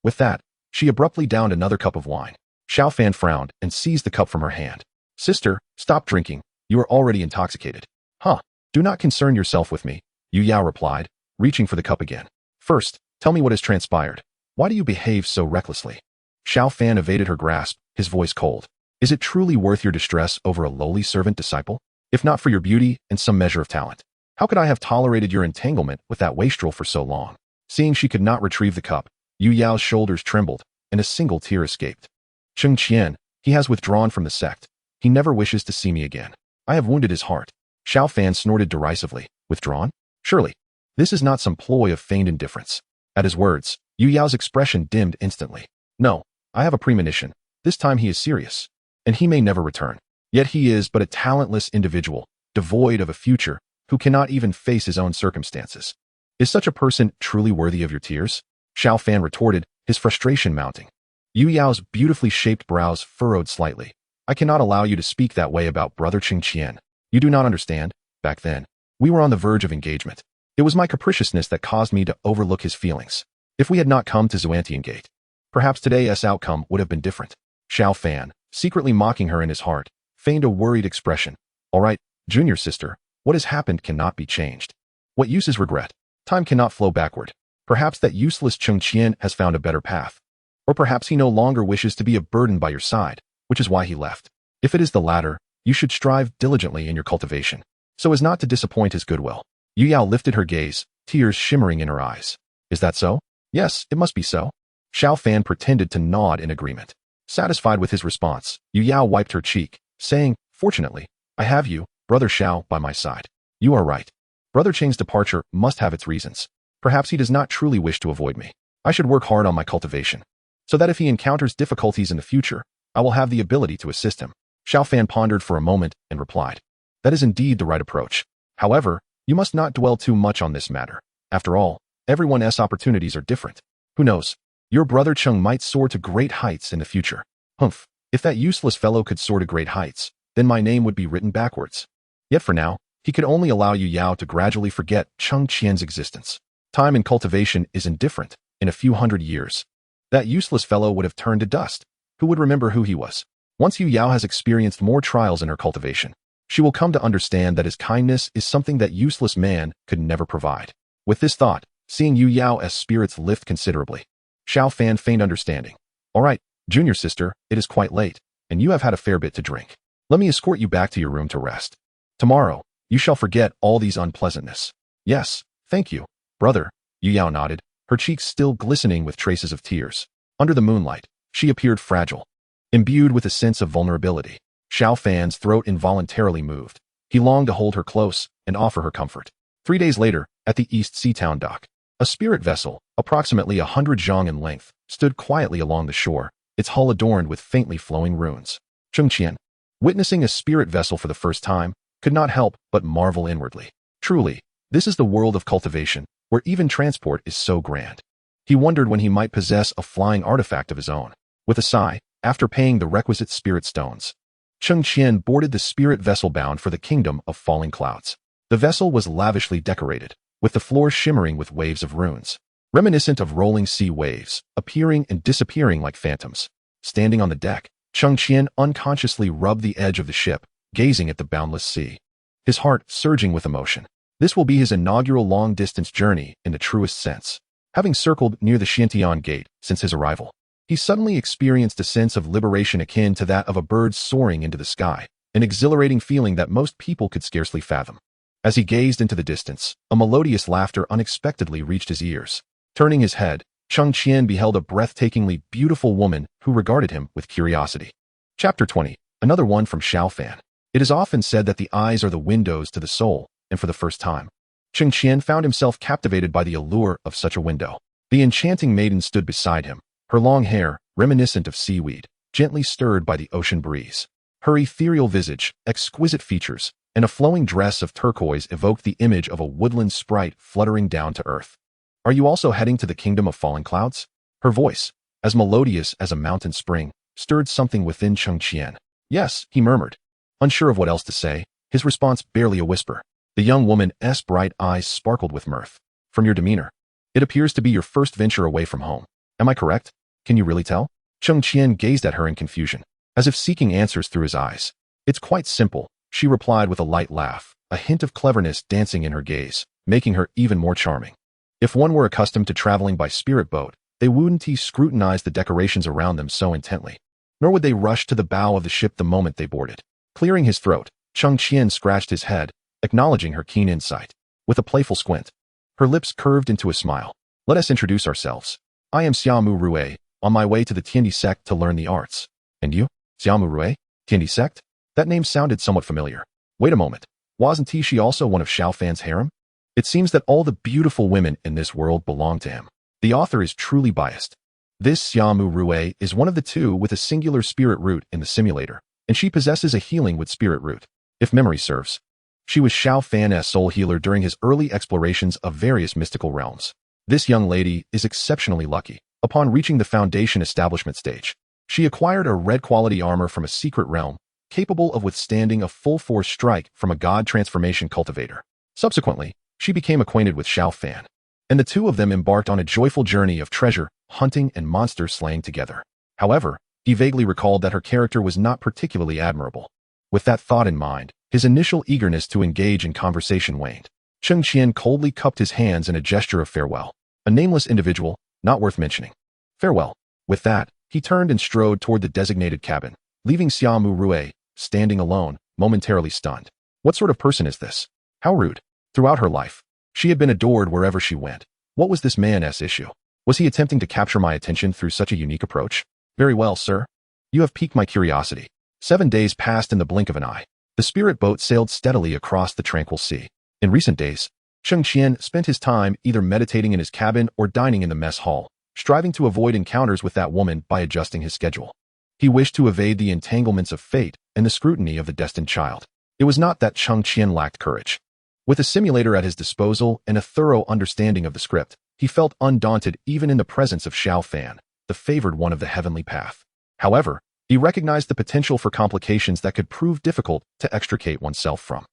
With that, she abruptly downed another cup of wine. Xiao Fan frowned and seized the cup from her hand. Sister, stop drinking. You are already intoxicated. Huh. Do not concern yourself with me, Yue Yao replied, reaching for the cup again. First, tell me what has transpired. Why do you behave so recklessly? Xiao Fan evaded her grasp, his voice cold. Is it truly worth your distress over a lowly servant disciple? If not for your beauty and some measure of talent, how could I have tolerated your entanglement with that wastrel for so long? Seeing she could not retrieve the cup, Yue Yao's shoulders trembled, and a single tear escaped. Cheng Qian, he has withdrawn from the sect. He never wishes to see me again. I have wounded his heart. Xiao Fan snorted derisively. Withdrawn? Surely, this is not some ploy of feigned indifference. At his words, Yue Yao's expression dimmed instantly. No, I have a premonition. This time he is serious. And he may never return. Yet he is but a talentless individual, devoid of a future, who cannot even face his own circumstances. Is such a person truly worthy of your tears? Xiao Fan retorted, his frustration mounting. Yue Yao's beautifully shaped brows furrowed slightly. I cannot allow you to speak that way about brother Cheng Qian. You do not understand. Back then, we were on the verge of engagement. It was my capriciousness that caused me to overlook his feelings. If we had not come to Xuantian Gate, perhaps today's outcome would have been different. Xiao Fan, secretly mocking her in his heart, feigned a worried expression. All right, junior sister, what has happened cannot be changed. What use is regret? Time cannot flow backward. Perhaps that useless Cheng Qian has found a better path. Or perhaps he no longer wishes to be a burden by your side, which is why he left. If it is the latter, you should strive diligently in your cultivation, so as not to disappoint his goodwill. Yue Yao lifted her gaze, tears shimmering in her eyes. Is that so? Yes, it must be so. Xiao Fan pretended to nod in agreement. Satisfied with his response, Yue Yao wiped her cheek, saying, Fortunately, I have you, brother Xiao, by my side. You are right. Brother Cheng's departure must have its reasons. Perhaps he does not truly wish to avoid me. I should work hard on my cultivation, so that if he encounters difficulties in the future, I will have the ability to assist him. Xiao Fan pondered for a moment and replied, that is indeed the right approach. However, you must not dwell too much on this matter. After all, everyone's opportunities are different. Who knows? Your brother Cheng might soar to great heights in the future. Humph, if that useless fellow could soar to great heights, then my name would be written backwards. Yet for now, he could only allow Yue Yao to gradually forget Cheng Qian's existence. Time in cultivation is indifferent. In a few hundred years, that useless fellow would have turned to dust. Who would remember who he was? Once Yue Yao has experienced more trials in her cultivation, she will come to understand that his kindness is something that useless man could never provide. With this thought, seeing Yue Yao's spirits lift considerably, Xiao Fan feigned understanding. All right, junior sister, it is quite late, and you have had a fair bit to drink. Let me escort you back to your room to rest. Tomorrow, you shall forget all these unpleasantness. Yes, thank you, brother. Yue Yao nodded, her cheeks still glistening with traces of tears. Under the moonlight, she appeared fragile, imbued with a sense of vulnerability. Xiao Fan's throat involuntarily moved. He longed to hold her close and offer her comfort. 3 days later, at the East Sea Town dock, a spirit vessel, approximately 100 zhang in length, stood quietly along the shore, its hull adorned with faintly flowing runes. Cheng Qian, witnessing a spirit vessel for the first time, could not help but marvel inwardly. Truly, this is the world of cultivation, where even transport is so grand. He wondered when he might possess a flying artifact of his own. With a sigh, after paying the requisite spirit stones, Cheng Qian boarded the spirit vessel bound for the kingdom of falling clouds. The vessel was lavishly decorated, with the floor shimmering with waves of runes, reminiscent of rolling sea waves, appearing and disappearing like phantoms. Standing on the deck, Cheng Qian unconsciously rubbed the edge of the ship, gazing at the boundless sea, his heart surging with emotion. This will be his inaugural long-distance journey in the truest sense. Having circled near the Xiantian gate since his arrival, he suddenly experienced a sense of liberation akin to that of a bird soaring into the sky, an exhilarating feeling that most people could scarcely fathom. As he gazed into the distance, a melodious laughter unexpectedly reached his ears. Turning his head, Cheng Qian beheld a breathtakingly beautiful woman who regarded him with curiosity. Chapter 20. Another one from Xiao Fan. It is often said that the eyes are the windows to the soul, and for the first time, Cheng Qian found himself captivated by the allure of such a window. The enchanting maiden stood beside him, her long hair, reminiscent of seaweed, gently stirred by the ocean breeze. Her ethereal visage, exquisite features, and a flowing dress of turquoise evoked the image of a woodland sprite fluttering down to earth. Are you also heading to the kingdom of falling clouds? Her voice, as melodious as a mountain spring, stirred something within Cheng Qian. Yes, he murmured. Unsure of what else to say, his response barely a whisper. The young woman's bright eyes sparkled with mirth. From your demeanor, it appears to be your first venture away from home. Am I correct? Can you really tell? Cheng Qian gazed at her in confusion, as if seeking answers through his eyes. It's quite simple, she replied with a light laugh, a hint of cleverness dancing in her gaze, making her even more charming. If one were accustomed to traveling by spirit boat, they wouldn't scrutinize the decorations around them so intently, nor would they rush to the bow of the ship the moment they boarded. Clearing his throat, Cheng Qian scratched his head, acknowledging her keen insight. With a playful squint, her lips curved into a smile. Let us introduce ourselves. I am Xiaomu Rue, on my way to the Tiandi sect to learn the arts. And you? Xiaomu Rue? Tiandi sect? That name sounded somewhat familiar. Wait a moment. Wasn't she also one of Xiao Fan's harem? It seems that all the beautiful women in this world belong to him. The author is truly biased. This Xiaomu Rue is one of the two with a singular spirit root in the simulator, and she possesses a healing with spirit root. If memory serves, she was Xiao Fan's soul healer during his early explorations of various mystical realms. This young lady is exceptionally lucky. Upon reaching the foundation establishment stage, she acquired a red quality armor from a secret realm, capable of withstanding a full-force strike from a god transformation cultivator. Subsequently, she became acquainted with Xiao Fan, and the two of them embarked on a joyful journey of treasure, hunting, and monster slaying together. However, he vaguely recalled that her character was not particularly admirable. With that thought in mind, his initial eagerness to engage in conversation waned. Cheng Qian coldly cupped his hands in a gesture of farewell. A nameless individual, not worth mentioning. Farewell. With that, he turned and strode toward the designated cabin, leaving Xiaomu Rue standing alone, momentarily stunned. What sort of person is this? How rude. Throughout her life, she had been adored wherever she went. What was this man's issue? Was he attempting to capture my attention through such a unique approach? Very well, sir. You have piqued my curiosity. 7 days passed in the blink of an eye. The spirit boat sailed steadily across the tranquil sea. In recent days, Cheng Qian spent his time either meditating in his cabin or dining in the mess hall, striving to avoid encounters with that woman by adjusting his schedule. He wished to evade the entanglements of fate and the scrutiny of the destined child. It was not that Cheng Qian lacked courage. With a simulator at his disposal and a thorough understanding of the script, he felt undaunted even in the presence of Xiao Fan, the favored one of the heavenly path. However, he recognized the potential for complications that could prove difficult to extricate oneself from.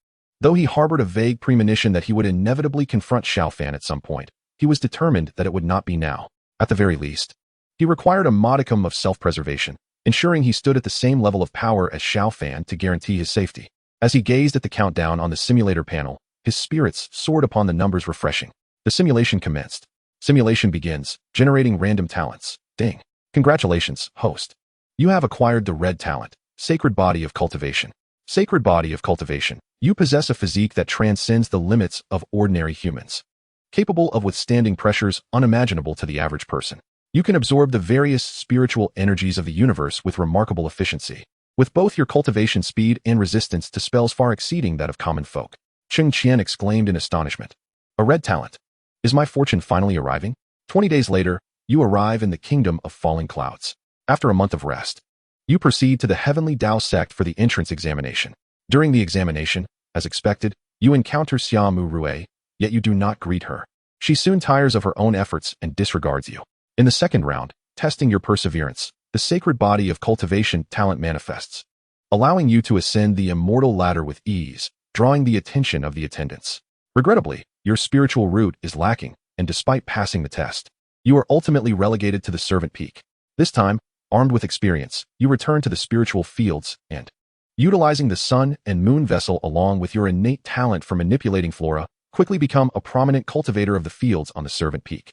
Though he harbored a vague premonition that he would inevitably confront Xiao Fan at some point, he was determined that it would not be now. At the very least, he required a modicum of self-preservation, ensuring he stood at the same level of power as Xiao Fan to guarantee his safety. As he gazed at the countdown on the simulator panel, his spirits soared upon the numbers refreshing. The simulation commenced. Simulation begins, generating random talents. Ding. Congratulations, host. You have acquired the red talent, Sacred Body of Cultivation. Sacred Body of Cultivation. You possess a physique that transcends the limits of ordinary humans, capable of withstanding pressures unimaginable to the average person. You can absorb the various spiritual energies of the universe with remarkable efficiency, with both your cultivation speed and resistance to spells far exceeding that of common folk. Cheng Qian exclaimed in astonishment. A red talent. Is my fortune finally arriving? 20 days later, you arrive in the kingdom of falling clouds. After a month of rest, you proceed to the Heavenly Dao sect for the entrance examination. During the examination, as expected, you encounter Xiaomu Rue, yet you do not greet her. She soon tires of her own efforts and disregards you. In the second round, testing your perseverance, the Sacred Body of Cultivation talent manifests, allowing you to ascend the immortal ladder with ease, drawing the attention of the attendants. Regrettably, your spiritual root is lacking, and despite passing the test, you are ultimately relegated to the servant peak. This time, armed with experience, you return to the spiritual fields and, utilizing the sun and moon vessel along with your innate talent for manipulating flora, quickly become a prominent cultivator of the fields on the servant peak.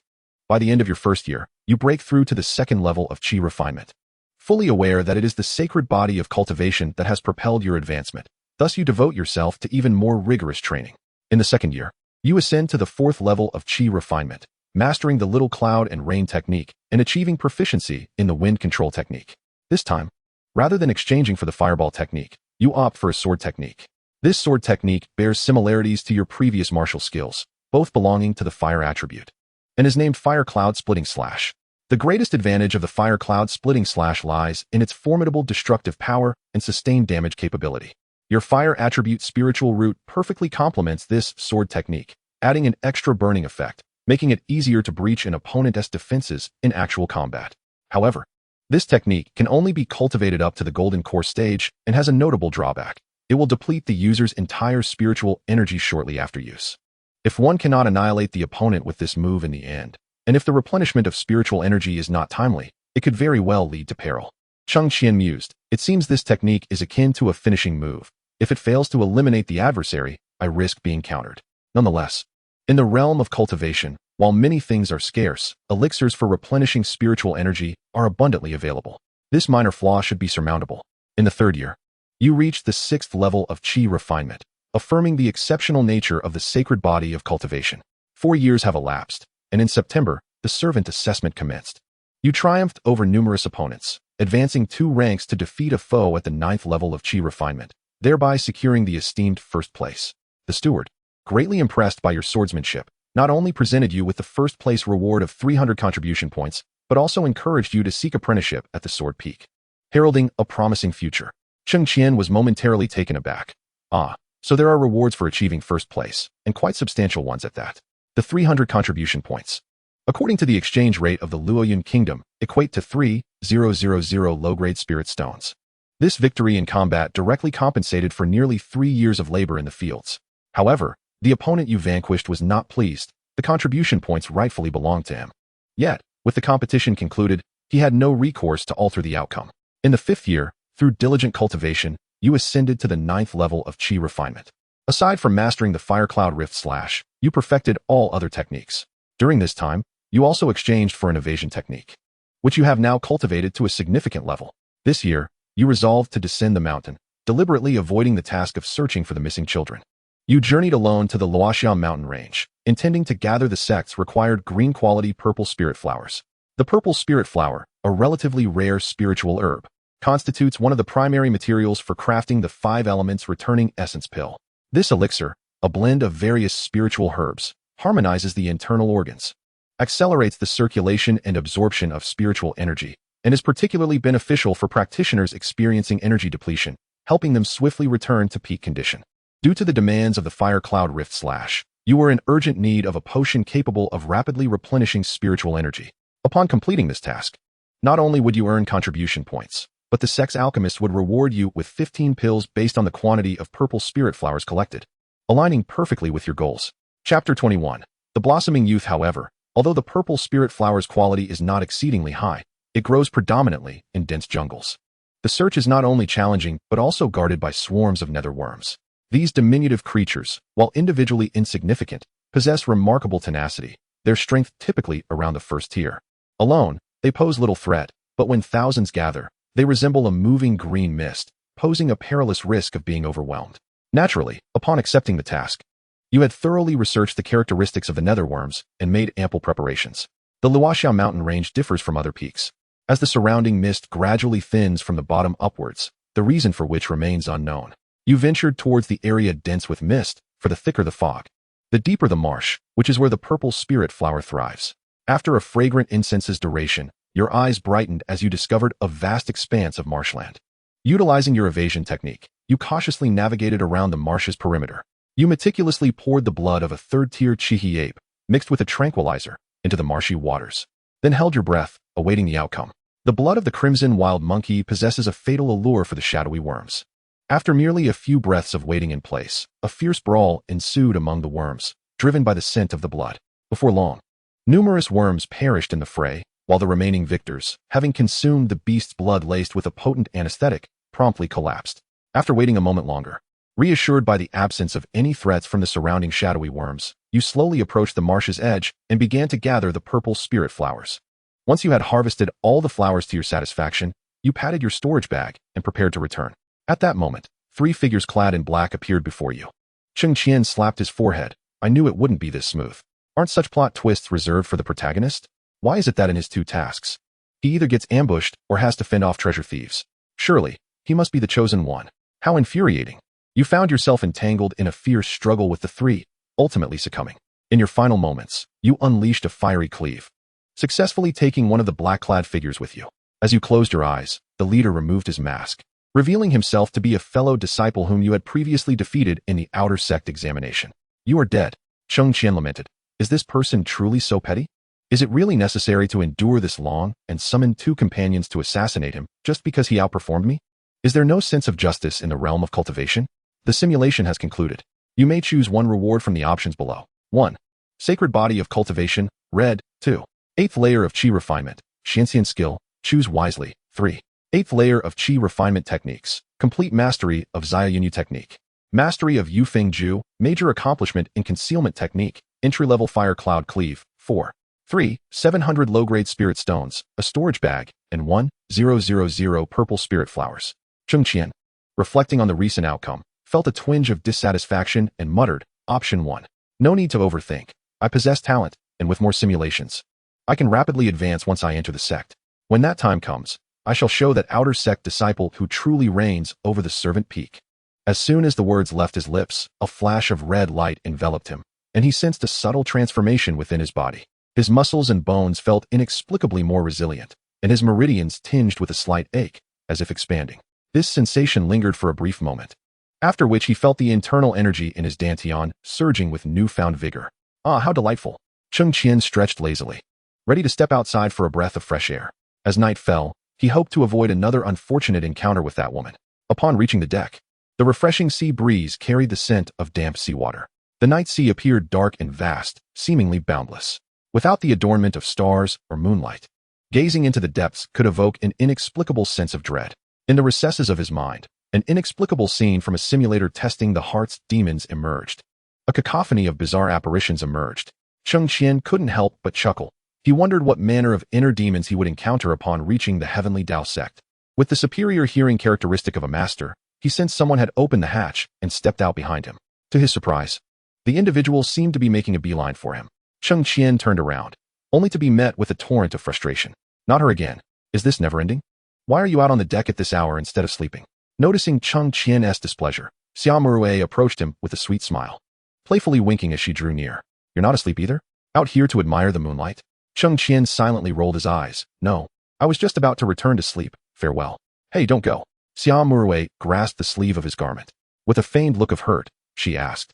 By the end of your first year, you break through to the second level of Qi refinement, fully aware that it is the Sacred Body of Cultivation that has propelled your advancement. Thus you devote yourself to even more rigorous training. In the second year, you ascend to the fourth level of Qi refinement, mastering the little cloud and rain technique and achieving proficiency in the wind control technique. This time, rather than exchanging for the fireball technique, you opt for a sword technique. This sword technique bears similarities to your previous martial skills, both belonging to the fire attribute, and is named Fire Cloud Splitting Slash. The greatest advantage of the Fire Cloud Splitting Slash lies in its formidable destructive power and sustained damage capability. Your fire attribute spiritual root perfectly complements this sword technique, adding an extra burning effect, making it easier to breach an opponent's defenses in actual combat. However, this technique can only be cultivated up to the Golden Core stage and has a notable drawback. It will deplete the user's entire spiritual energy shortly after use. If one cannot annihilate the opponent with this move in the end, and if the replenishment of spiritual energy is not timely, it could very well lead to peril. Cheng Qian mused, it seems this technique is akin to a finishing move. If it fails to eliminate the adversary, I risk being countered. Nonetheless, in the realm of cultivation, while many things are scarce, elixirs for replenishing spiritual energy are abundantly available. This minor flaw should be surmountable. In the third year, you reach the sixth level of Qi refinement, affirming the exceptional nature of the Sacred Body of Cultivation. 4 years have elapsed, and in September, the servant assessment commenced. You triumphed over numerous opponents, advancing 2 ranks to defeat a foe at the 9th level of Qi refinement, thereby securing the esteemed first place. The steward, greatly impressed by your swordsmanship, not only presented you with the first place reward of 300 contribution points, but also encouraged you to seek apprenticeship at the Sword Peak, heralding a promising future. Cheng Qian was momentarily taken aback. Ah, so there are rewards for achieving first place, and quite substantial ones at that. The 300 contribution points, according to the exchange rate of the Luoyun Kingdom, equate to 3,000 low-grade spirit stones. This victory in combat directly compensated for nearly 3 years of labor in the fields. However, the opponent you vanquished was not pleased. The contribution points rightfully belonged to him. Yet, with the competition concluded, he had no recourse to alter the outcome. In the 5th year, through diligent cultivation, you ascended to the 9th level of Qi refinement. Aside from mastering the Fire Cloud Rift Slash, you perfected all other techniques. During this time, you also exchanged for an evasion technique, which you have now cultivated to a significant level. This year, you resolved to descend the mountain, deliberately avoiding the task of searching for the missing children. You journeyed alone to the Luoxiao mountain range, intending to gather the sect's required green-quality purple spirit flowers. The purple spirit flower, a relatively rare spiritual herb, constitutes one of the primary materials for crafting the 5 elements returning essence pill. This elixir, a blend of various spiritual herbs, harmonizes the internal organs, accelerates the circulation and absorption of spiritual energy, and is particularly beneficial for practitioners experiencing energy depletion, helping them swiftly return to peak condition. Due to the demands of the Fire Cloud Rift / you were in urgent need of a potion capable of rapidly replenishing spiritual energy. Upon completing this task, not only would you earn contribution points, but the Sex Alchemist would reward you with 15 pills based on the quantity of purple spirit flowers collected, aligning perfectly with your goals. Chapter 21. The Blossoming Youth. However, although the purple spirit flower's quality is not exceedingly high, it grows predominantly in dense jungles. The search is not only challenging but also guarded by swarms of nether worms. These diminutive creatures, while individually insignificant, possess remarkable tenacity, their strength typically around the first tier. Alone, they pose little threat, but when thousands gather, they resemble a moving green mist, posing a perilous risk of being overwhelmed. Naturally, upon accepting the task, you had thoroughly researched the characteristics of the nether worms and made ample preparations. The Luoxiao mountain range differs from other peaks. As the surrounding mist gradually thins from the bottom upwards, the reason for which remains unknown, you ventured towards the area dense with mist, for the thicker the fog, the deeper the marsh, which is where the purple spirit flower thrives. After a fragrant incense's duration, your eyes brightened as you discovered a vast expanse of marshland. Utilizing your evasion technique, you cautiously navigated around the marsh's perimeter. You meticulously poured the blood of a third-tier Chihi ape, mixed with a tranquilizer, into the marshy waters, then held your breath, awaiting the outcome. The blood of the crimson wild monkey possesses a fatal allure for the shadowy worms. After merely a few breaths of waiting in place, a fierce brawl ensued among the worms, driven by the scent of the blood. Before long, numerous worms perished in the fray, while the remaining victors, having consumed the beast's blood laced with a potent anesthetic, promptly collapsed. After waiting a moment longer, reassured by the absence of any threats from the surrounding shadowy worms, you slowly approached the marsh's edge and began to gather the purple spirit flowers. Once you had harvested all the flowers to your satisfaction, you patted your storage bag and prepared to return. At that moment, 3 figures clad in black appeared before you. Cheng Qian slapped his forehead. I knew it wouldn't be this smooth. Aren't such plot twists reserved for the protagonist? Why is it that in his 2 tasks, he either gets ambushed or has to fend off treasure thieves? Surely, he must be the chosen one. How infuriating. You found yourself entangled in a fierce struggle with the 3, ultimately succumbing. In your final moments, you unleashed a fiery cleave, successfully taking one of the black-clad figures with you. As you closed your eyes, the leader removed his mask, revealing himself to be a fellow disciple whom you had previously defeated in the outer sect examination. You are dead, Cheng Qian lamented. Is this person truly so petty? Is it really necessary to endure this long and summon 2 companions to assassinate him just because he outperformed me? Is there no sense of justice in the realm of cultivation? The simulation has concluded. You may choose one reward from the options below. 1. Sacred Body of Cultivation, red. 2. 8th layer of Qi Refinement, Xianxian skill, choose wisely. 3. 8th layer of Qi Refinement Techniques, complete mastery of Xia Yunyu Technique. Mastery of Yufeng Ju, major accomplishment in Concealment Technique, entry-level Fire Cloud Cleave. 4. 3. 700 low-grade Spirit Stones, a storage bag, and 1,000 purple spirit flowers. Cheng Qian, reflecting on the recent outcome, felt a twinge of dissatisfaction and muttered, Option 1. No need to overthink. I possess talent, and with more simulations, I can rapidly advance once I enter the sect. When that time comes, I shall show that outer sect disciple who truly reigns over the servant peak. As soon as the words left his lips, a flash of red light enveloped him, and he sensed a subtle transformation within his body. His muscles and bones felt inexplicably more resilient, and his meridians tinged with a slight ache, as if expanding. This sensation lingered for a brief moment, after which he felt the internal energy in his dantian surging with newfound vigor. Ah, how delightful! Cheng Qian stretched lazily, ready to step outside for a breath of fresh air. As night fell, he hoped to avoid another unfortunate encounter with that woman. Upon reaching the deck, the refreshing sea breeze carried the scent of damp seawater. The night sea appeared dark and vast, seemingly boundless, without the adornment of stars or moonlight. Gazing into the depths could evoke an inexplicable sense of dread. In the recesses of his mind, an inexplicable scene from a simulator testing the heart's demons emerged. A cacophony of bizarre apparitions emerged. Cheng Qian couldn't help but chuckle. He wondered what manner of inner demons he would encounter upon reaching the heavenly Dao sect. With the superior hearing characteristic of a master, he sensed someone had opened the hatch and stepped out behind him. To his surprise, the individual seemed to be making a beeline for him. Cheng Qian turned around, only to be met with a torrent of frustration. Not her again. Is this never-ending? Why are you out on the deck at this hour instead of sleeping? Noticing Cheng Qian's displeasure, Xia Murue approached him with a sweet smile. playfully winking as she drew near. You're not asleep either? Out here to admire the moonlight? Cheng Qian silently rolled his eyes. No, I was just about to return to sleep. Farewell. Hey, don't go. Xia Murui grasped the sleeve of his garment. With a feigned look of hurt, she asked,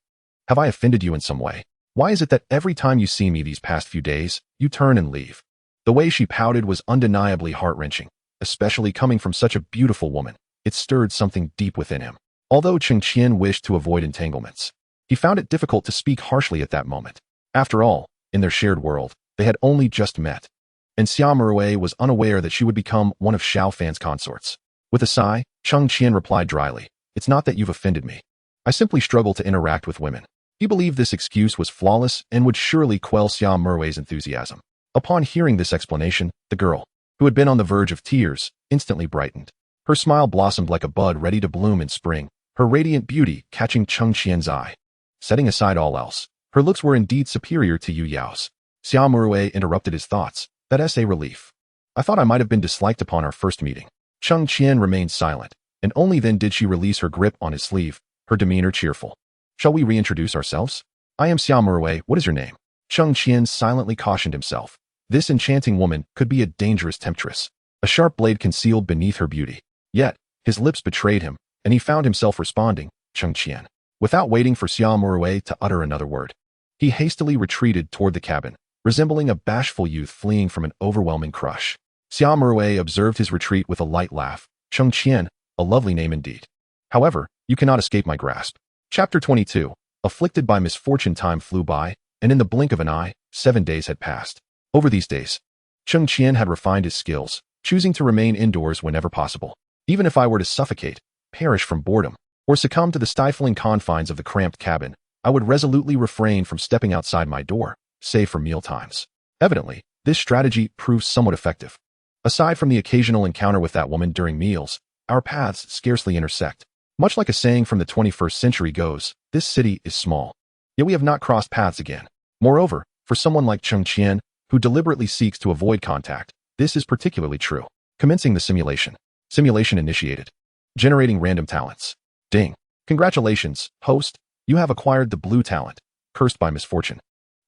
have I offended you in some way? Why is it that every time you see me these past few days, you turn and leave? The way she pouted was undeniably heart-wrenching, especially coming from such a beautiful woman. It stirred something deep within him. Although Cheng Qian wished to avoid entanglements, he found it difficult to speak harshly at that moment. After all, in their shared world, they had only just met, and Xia Murui was unaware that she would become one of Xiao Fan's consorts. With a sigh, Cheng Qian replied dryly, it's not that you've offended me. I simply struggle to interact with women. He believed this excuse was flawless and would surely quell Xia Murui's enthusiasm. Upon hearing this explanation, the girl, who had been on the verge of tears, instantly brightened. Her smile blossomed like a bud ready to bloom in spring, her radiant beauty catching Cheng Qian's eye. Setting aside all else, her looks were indeed superior to Yue Yao's. Xia Murui interrupted his thoughts. That's a relief. I thought I might have been disliked upon our first meeting. Cheng Qian remained silent, and only then did she release her grip on his sleeve, her demeanor cheerful. Shall we reintroduce ourselves? I am Xia Murui. What is your name? Cheng Qian silently cautioned himself. This enchanting woman could be a dangerous temptress, a sharp blade concealed beneath her beauty. Yet, his lips betrayed him, and he found himself responding, Cheng Qian. Without waiting for Xia Murui to utter another word, he hastily retreated toward the cabin, resembling a bashful youth fleeing from an overwhelming crush. Xia Murui observed his retreat with a light laugh. Cheng Qian, a lovely name indeed. However, you cannot escape my grasp. Chapter 22. Afflicted by misfortune, time flew by, and in the blink of an eye, 7 days had passed. Over these days, Cheng Qian had refined his skills, choosing to remain indoors whenever possible. Even if I were to suffocate, perish from boredom, or succumb to the stifling confines of the cramped cabin, I would resolutely refrain from stepping outside my door, save for meal times. Evidently, this strategy proved somewhat effective. Aside from the occasional encounter with that woman during meals, our paths scarcely intersect. Much like a saying from the 21st century goes, this city is small. Yet we have not crossed paths again. Moreover, for someone like Cheng Qian, who deliberately seeks to avoid contact, this is particularly true. Commencing the simulation. Simulation initiated. Generating random talents. Ding. Congratulations, host. You have acquired the blue talent. Cursed by misfortune.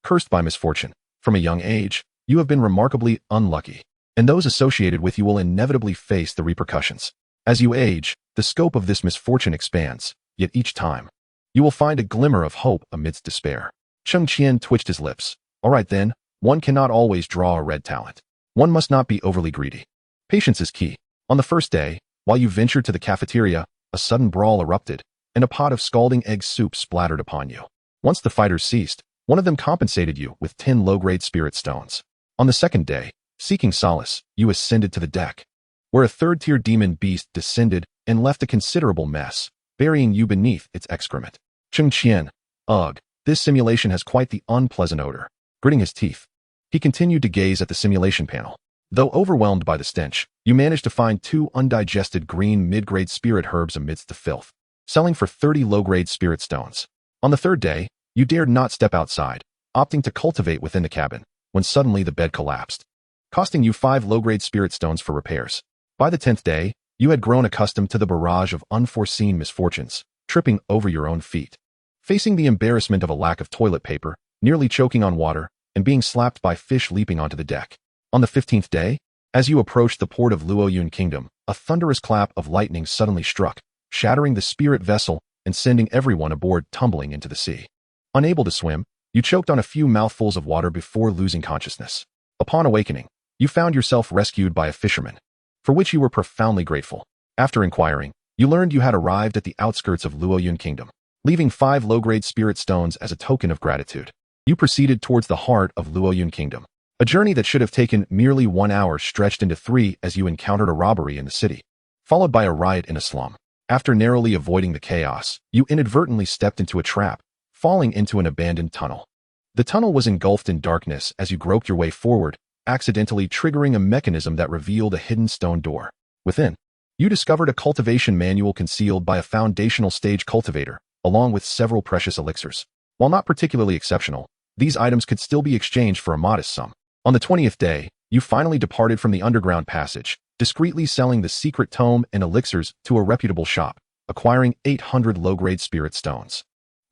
Cursed by misfortune. From a young age, you have been remarkably unlucky, and those associated with you will inevitably face the repercussions. As you age, the scope of this misfortune expands, yet each time, you will find a glimmer of hope amidst despair. Cheng Qian twitched his lips. All right then, one cannot always draw a red talent. One must not be overly greedy. Patience is key. On the first day, while you ventured to the cafeteria, a sudden brawl erupted, and a pot of scalding egg soup splattered upon you. Once the fighters ceased, one of them compensated you with 10 low-grade spirit stones. On the second day, seeking solace, you ascended to the deck, where a third-tier demon beast descended and left a considerable mess, burying you beneath its excrement. Cheng Qian, ugh, this simulation has quite the unpleasant odor. Gritting his teeth, he continued to gaze at the simulation panel. Though overwhelmed by the stench, you managed to find 2 undigested green mid-grade spirit herbs amidst the filth, selling for 30 low-grade spirit stones. On the third day, you dared not step outside, opting to cultivate within the cabin, when suddenly the bed collapsed, costing you 5 low-grade spirit stones for repairs. By the 10th day, you had grown accustomed to the barrage of unforeseen misfortunes, tripping over your own feet, facing the embarrassment of a lack of toilet paper, nearly choking on water, and being slapped by fish leaping onto the deck. On the 15th day, as you approached the port of Luoyun Kingdom, a thunderous clap of lightning suddenly struck, shattering the spirit vessel and sending everyone aboard tumbling into the sea. Unable to swim, you choked on a few mouthfuls of water before losing consciousness. Upon awakening, you found yourself rescued by a fisherman, for which you were profoundly grateful. After inquiring, you learned you had arrived at the outskirts of Luoyun Kingdom, leaving 5 low-grade spirit stones as a token of gratitude. You proceeded towards the heart of Luoyun Kingdom. A journey that should have taken merely 1 hour stretched into 3 as you encountered a robbery in the city, followed by a riot in a slum. After narrowly avoiding the chaos, you inadvertently stepped into a trap, falling into an abandoned tunnel. The tunnel was engulfed in darkness as you groped your way forward, accidentally triggering a mechanism that revealed a hidden stone door. Within, you discovered a cultivation manual concealed by a foundational stage cultivator, along with several precious elixirs. While not particularly exceptional, these items could still be exchanged for a modest sum. On the 20th day, you finally departed from the underground passage, discreetly selling the secret tome and elixirs to a reputable shop, acquiring 800 low-grade spirit stones.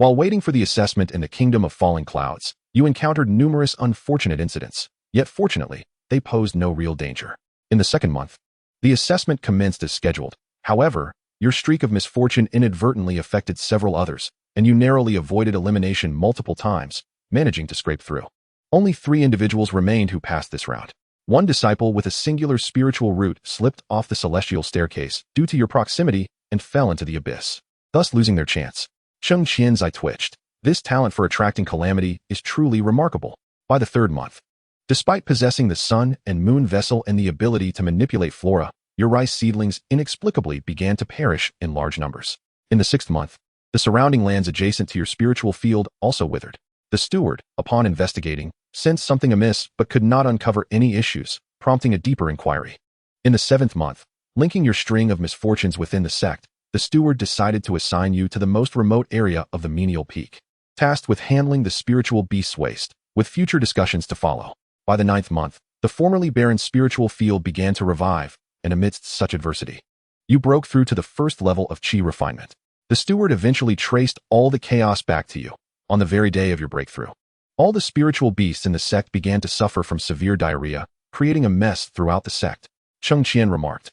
While waiting for the assessment in the Kingdom of Falling Clouds, you encountered numerous unfortunate incidents, yet fortunately, they posed no real danger. In the second month, the assessment commenced as scheduled. However, your streak of misfortune inadvertently affected several others, and you narrowly avoided elimination multiple times, managing to scrape through. Only 3 individuals remained who passed this route. One disciple with a singular spiritual root slipped off the celestial staircase due to your proximity and fell into the abyss, thus losing their chance. Cheng Qian's eye twitched. This talent for attracting calamity is truly remarkable. By the 3rd month, despite possessing the sun and moon vessel and the ability to manipulate flora, your rice seedlings inexplicably began to perish in large numbers. In the 6th month, the surrounding lands adjacent to your spiritual field also withered. The steward, upon investigating, sensed something amiss but could not uncover any issues, prompting a deeper inquiry. In the 7th month, linking your string of misfortunes within the sect, the steward decided to assign you to the most remote area of the menial peak, tasked with handling the spiritual beast's waste, with future discussions to follow. By the 9th month, the formerly barren spiritual field began to revive, and amidst such adversity, you broke through to the 1st level of chi refinement. The steward eventually traced all the chaos back to you. On the very day of your breakthrough, all the spiritual beasts in the sect began to suffer from severe diarrhea, creating a mess throughout the sect. Cheng Qian remarked,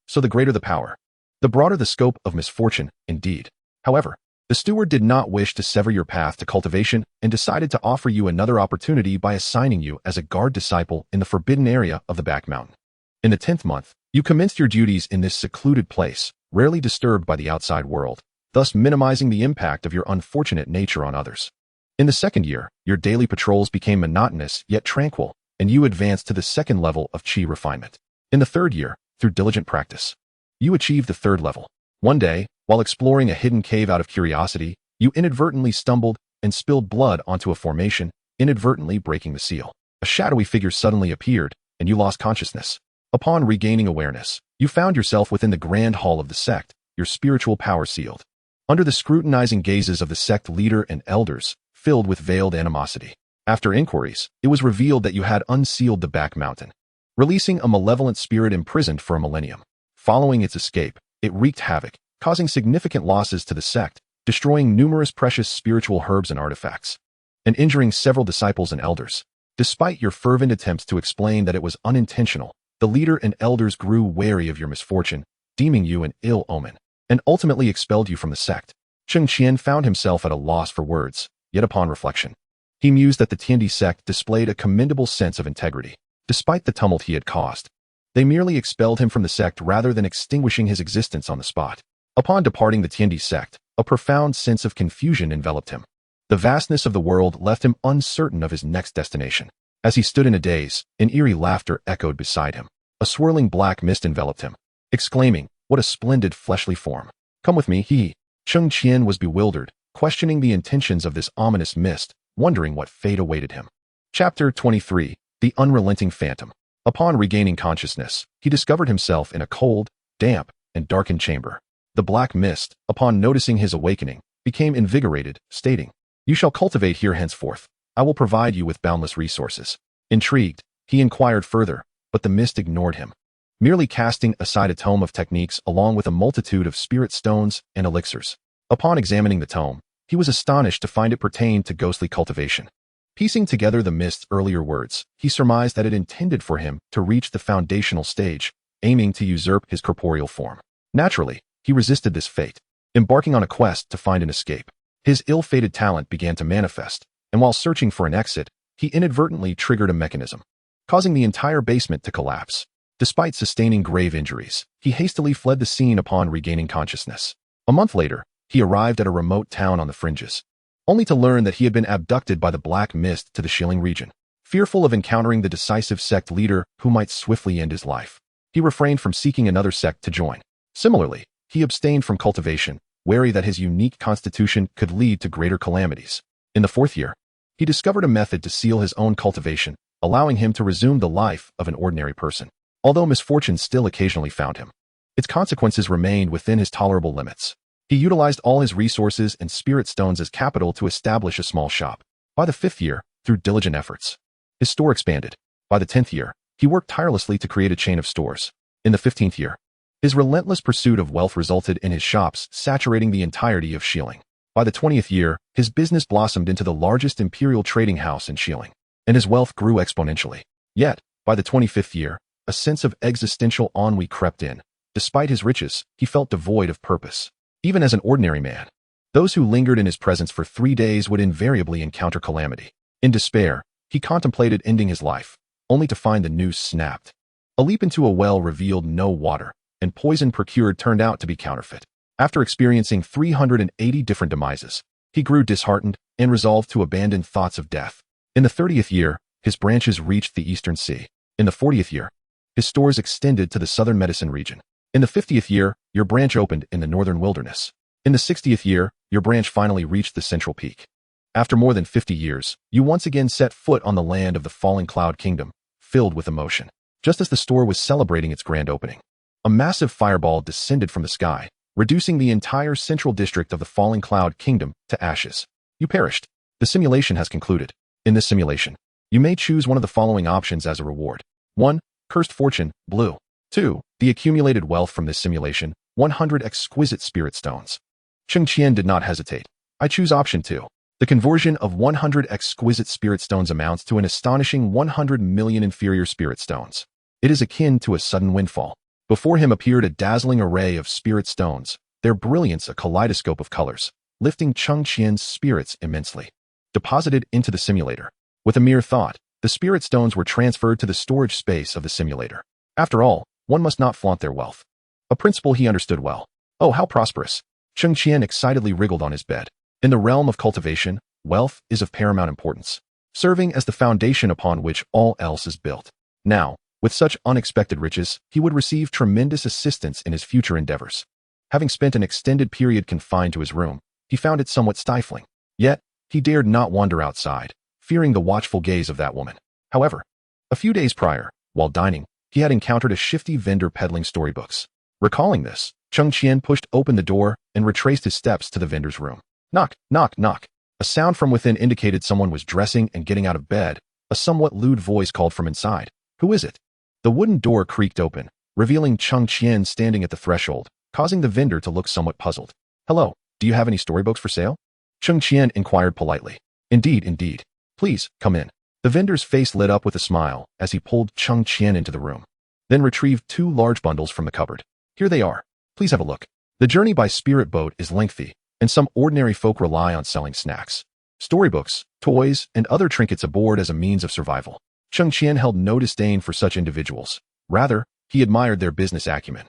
so the greater the power, the broader the scope of misfortune, indeed. However, the steward did not wish to sever your path to cultivation and decided to offer you another opportunity by assigning you as a guard disciple in the forbidden area of the back mountain. In the 10th month, you commenced your duties in this secluded place, rarely disturbed by the outside world, thus minimizing the impact of your unfortunate nature on others. In the 2nd year, your daily patrols became monotonous yet tranquil, and you advanced to the 2nd level of chi refinement. In the 3rd year, through diligent practice, you achieved the 3rd level. One day, while exploring a hidden cave out of curiosity, you inadvertently stumbled and spilled blood onto a formation, inadvertently breaking the seal. A shadowy figure suddenly appeared, and you lost consciousness. Upon regaining awareness, you found yourself within the grand hall of the sect, your spiritual power sealed. Under the scrutinizing gazes of the sect leader and elders, filled with veiled animosity. After inquiries, it was revealed that you had unsealed the back mountain, releasing a malevolent spirit imprisoned for a millennium. Following its escape, it wreaked havoc, causing significant losses to the sect, destroying numerous precious spiritual herbs and artifacts, and injuring several disciples and elders. Despite your fervent attempts to explain that it was unintentional, the leader and elders grew wary of your misfortune, deeming you an ill omen, and ultimately expelled you from the sect. Cheng Qian found himself at a loss for words, yet upon reflection, he mused that the Tiandi sect displayed a commendable sense of integrity. Despite the tumult he had caused, they merely expelled him from the sect rather than extinguishing his existence on the spot. Upon departing the Tiandi sect, a profound sense of confusion enveloped him. The vastness of the world left him uncertain of his next destination. As he stood in a daze, an eerie laughter echoed beside him. A swirling black mist enveloped him, exclaiming, "What a splendid fleshly form! Come with me, he." Cheng Qian was bewildered, questioning the intentions of this ominous mist, wondering what fate awaited him. Chapter 23. The Unrelenting Phantom. Upon regaining consciousness, he discovered himself in a cold, damp, and darkened chamber. The black mist, upon noticing his awakening, became invigorated, stating, "You shall cultivate here henceforth. I will provide you with boundless resources." Intrigued, he inquired further, but the mist ignored him, merely casting aside a tome of techniques along with a multitude of spirit stones and elixirs. Upon examining the tome, he was astonished to find it pertained to ghostly cultivation. Piecing together the mist's earlier words, he surmised that it intended for him to reach the foundational stage, aiming to usurp his corporeal form. Naturally, he resisted this fate, embarking on a quest to find an escape. His ill-fated talent began to manifest, and while searching for an exit, he inadvertently triggered a mechanism, causing the entire basement to collapse. Despite sustaining grave injuries, he hastily fled the scene upon regaining consciousness. A month later, he arrived at a remote town on the fringes, only to learn that he had been abducted by the black mist to the Shilling region. Fearful of encountering the decisive sect leader who might swiftly end his life, he refrained from seeking another sect to join. Similarly, he abstained from cultivation, wary that his unique constitution could lead to greater calamities. In the 4th year, he discovered a method to seal his own cultivation, allowing him to resume the life of an ordinary person. Although misfortune still occasionally found him, its consequences remained within his tolerable limits. He utilized all his resources and spirit stones as capital to establish a small shop. By the 5th year, through diligent efforts, his store expanded. By the 10th year, he worked tirelessly to create a chain of stores. In the 15th year, his relentless pursuit of wealth resulted in his shops saturating the entirety of Shilling. By the 20th year, his business blossomed into the largest imperial trading house in Xiling, and his wealth grew exponentially. Yet, by the 25th year, a sense of existential ennui crept in. Despite his riches, he felt devoid of purpose. Even as an ordinary man, those who lingered in his presence for 3 days would invariably encounter calamity. In despair, he contemplated ending his life, only to find the noose snapped. A leap into a well revealed no water, and poison procured turned out to be counterfeit. After experiencing 380 different demises, he grew disheartened and resolved to abandon thoughts of death. In the 30th year, his branches reached the Eastern Sea. In the 40th year, his stores extended to the Southern Medicine region. In the 50th year, your branch opened in the Northern Wilderness. In the 60th year, your branch finally reached the Central Peak. After more than 50 years, you once again set foot on the land of the Falling Cloud Kingdom, filled with emotion. Just as the store was celebrating its grand opening, a massive fireball descended from the sky, reducing the entire central district of the Falling Cloud Kingdom to ashes. You perished. The simulation has concluded. In this simulation, you may choose one of the following options as a reward. 1. Cursed Fortune, blue. 2. The accumulated wealth from this simulation, 100 exquisite spirit stones. Cheng Qian did not hesitate. I choose option 2. The conversion of 100 exquisite spirit stones amounts to an astonishing 100 million inferior spirit stones. It is akin to a sudden windfall. Before him appeared a dazzling array of spirit stones, their brilliance a kaleidoscope of colors, lifting Cheng Qian's spirits immensely. Deposited into the simulator. With a mere thought, the spirit stones were transferred to the storage space of the simulator. After all, one must not flaunt their wealth. A principle he understood well. Oh, how prosperous! Cheng Qian excitedly wriggled on his bed. In the realm of cultivation, wealth is of paramount importance, serving as the foundation upon which all else is built. Now, with such unexpected riches, he would receive tremendous assistance in his future endeavors. Having spent an extended period confined to his room, he found it somewhat stifling. Yet, he dared not wander outside, fearing the watchful gaze of that woman. However, a few days prior, while dining, he had encountered a shifty vendor peddling storybooks. Recalling this, Cheng Qian pushed open the door and retraced his steps to the vendor's room. Knock, knock, knock. A sound from within indicated someone was dressing and getting out of bed. A somewhat lewd voice called from inside. Who is it? The wooden door creaked open, revealing Cheng Qian standing at the threshold, causing the vendor to look somewhat puzzled. Hello, do you have any storybooks for sale? Cheng Qian inquired politely. Indeed, indeed. Please, come in. The vendor's face lit up with a smile as he pulled Cheng Qian into the room, then retrieved 2 large bundles from the cupboard. Here they are. Please have a look. The journey by spirit boat is lengthy, and some ordinary folk rely on selling snacks, storybooks, toys, and other trinkets aboard as a means of survival. Cheng Qian held no disdain for such individuals. Rather, he admired their business acumen.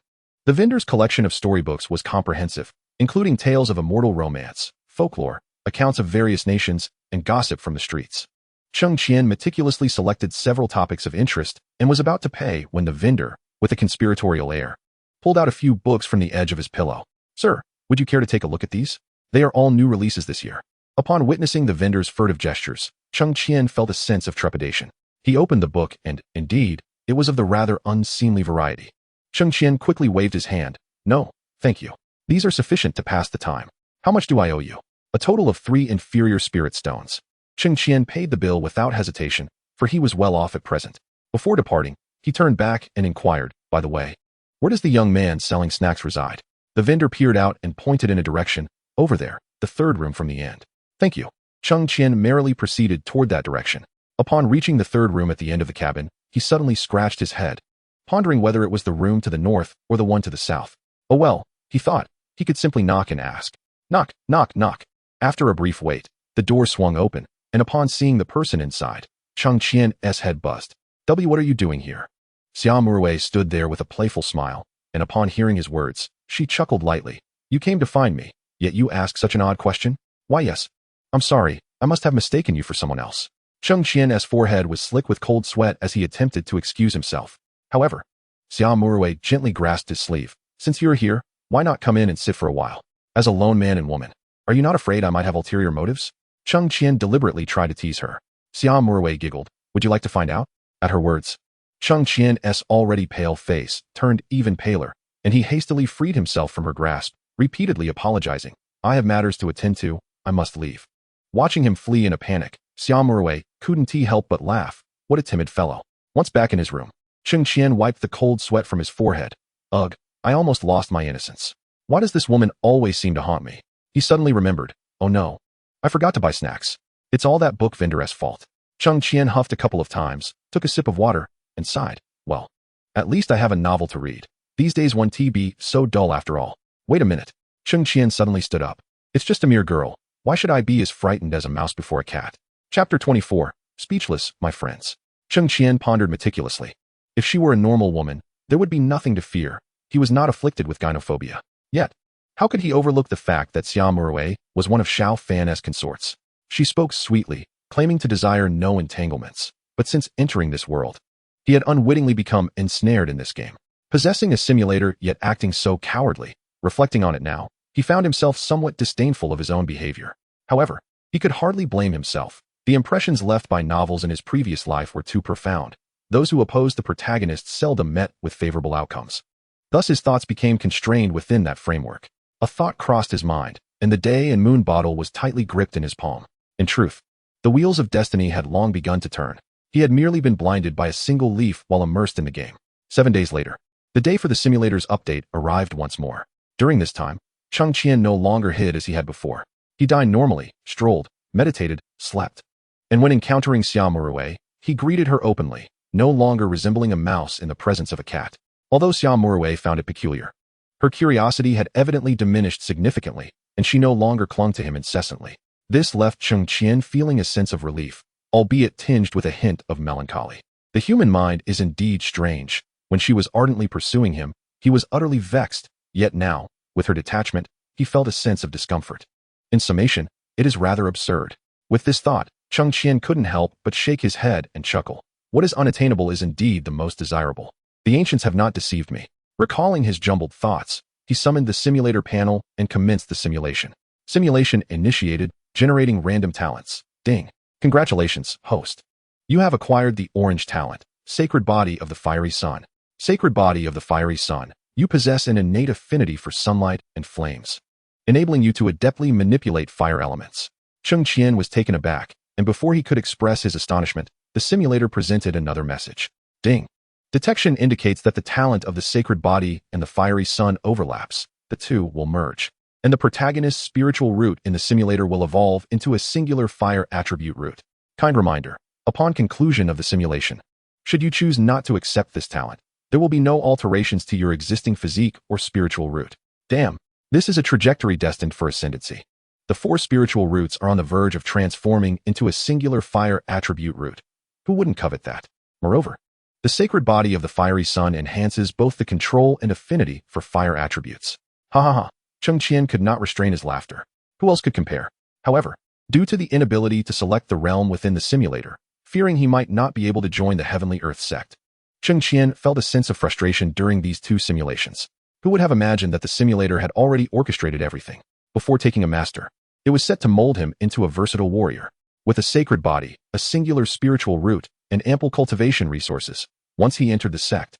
The vendor's collection of storybooks was comprehensive, including tales of immortal romance, folklore, accounts of various nations, and gossip from the streets. Cheng Qian meticulously selected several topics of interest and was about to pay when the vendor, with a conspiratorial air, pulled out a few books from the edge of his pillow. Sir, would you care to take a look at these? They are all new releases this year. Upon witnessing the vendor's furtive gestures, Cheng Qian felt a sense of trepidation. He opened the book and, indeed, it was of the rather unseemly variety. Cheng Qian quickly waved his hand. No, thank you. These are sufficient to pass the time. How much do I owe you? A total of 3 inferior spirit stones. Cheng Qian paid the bill without hesitation, for he was well off at present. Before departing, he turned back and inquired, by the way, where does the young man selling snacks reside? The vendor peered out and pointed in a direction. Over there, the 3rd room from the end. Thank you. Cheng Qian merrily proceeded toward that direction. Upon reaching the 3rd room at the end of the cabin, he suddenly scratched his head, pondering whether it was the room to the north or the one to the south. Oh well, he thought, he could simply knock and ask. Knock, knock, knock. After a brief wait, the door swung open, and upon seeing the person inside, Cheng Qian's head buzzed. What are you doing here? Xia Murui stood there with a playful smile, and upon hearing his words, she chuckled lightly. You came to find me, yet you ask such an odd question? Why yes. I'm sorry, I must have mistaken you for someone else. Cheng Qian's forehead was slick with cold sweat as he attempted to excuse himself. However, Xia Murui gently grasped his sleeve. Since you're here, why not come in and sit for a while? As a lone man and woman, are you not afraid I might have ulterior motives? Cheng Qian deliberately tried to tease her. Xia Murui giggled. Would you like to find out? At her words, Cheng Qian's already pale face turned even paler, and he hastily freed himself from her grasp, repeatedly apologizing. I have matters to attend to, I must leave. Watching him flee in a panic, Xia Murui couldn't help but laugh. What a timid fellow. Once back in his room, Cheng Qian wiped the cold sweat from his forehead. Ugh, I almost lost my innocence. Why does this woman always seem to haunt me? He suddenly remembered. Oh no. I forgot to buy snacks. It's all that book vendor's fault. Cheng Qian huffed a couple of times, took a sip of water, and sighed. Well, at least I have a novel to read. These days one be so dull after all. Wait a minute. Cheng Qian suddenly stood up. It's just a mere girl. Why should I be as frightened as a mouse before a cat? Chapter 24. Speechless, my friends. Cheng Qian pondered meticulously. If she were a normal woman, there would be nothing to fear. He was not afflicted with gynophobia. Yet, how could he overlook the fact that Xia Murui was one of Xiao Fan's consorts? She spoke sweetly, claiming to desire no entanglements. But since entering this world, he had unwittingly become ensnared in this game. Possessing a simulator yet acting so cowardly, reflecting on it now, he found himself somewhat disdainful of his own behavior. However, he could hardly blame himself. The impressions left by novels in his previous life were too profound. Those who opposed the protagonist seldom met with favorable outcomes. Thus his thoughts became constrained within that framework. A thought crossed his mind, and the day and moon bottle was tightly gripped in his palm. In truth, the wheels of destiny had long begun to turn. He had merely been blinded by a single leaf while immersed in the game. 7 days later, the day for the simulator's update arrived once more. During this time, Cheng Qian no longer hid as he had before. He dined normally, strolled, meditated, slept. And when encountering Xia Murui, he greeted her openly, no longer resembling a mouse in the presence of a cat. Although Xia Murui found it peculiar, her curiosity had evidently diminished significantly, and she no longer clung to him incessantly. This left Cheng Qian feeling a sense of relief, albeit tinged with a hint of melancholy. The human mind is indeed strange. When she was ardently pursuing him, he was utterly vexed, yet now, with her detachment, he felt a sense of discomfort. In summation, it is rather absurd. With this thought, Cheng Qian couldn't help but shake his head and chuckle. What is unattainable is indeed the most desirable. The ancients have not deceived me. Recalling his jumbled thoughts, he summoned the simulator panel and commenced the simulation. Simulation initiated, generating random talents. Ding. Congratulations, host. You have acquired the orange talent, Sacred Body of the Fiery Sun. Sacred Body of the Fiery Sun. You possess an innate affinity for sunlight and flames, enabling you to adeptly manipulate fire elements. Cheng Qian was taken aback, and before he could express his astonishment, the simulator presented another message. Ding. Detection indicates that the talent of the Sacred Body and the Fiery Sun overlaps. The two will merge, and the protagonist's spiritual root in the simulator will evolve into a singular fire attribute root. Kind reminder, upon conclusion of the simulation, should you choose not to accept this talent, there will be no alterations to your existing physique or spiritual root. Damn, this is a trajectory destined for ascendancy. The 4 spiritual roots are on the verge of transforming into a singular fire attribute root. Who wouldn't covet that? Moreover, the Sacred Body of the Fiery Sun enhances both the control and affinity for fire attributes. Ha ha ha. Cheng Qian could not restrain his laughter. Who else could compare? However, due to the inability to select the realm within the simulator, fearing he might not be able to join the Heavenly Earth sect, Cheng Qian felt a sense of frustration during these 2 simulations. Who would have imagined that the simulator had already orchestrated everything? Before taking a master, it was set to mold him into a versatile warrior. With a sacred body, a singular spiritual root, and ample cultivation resources, once he entered the sect,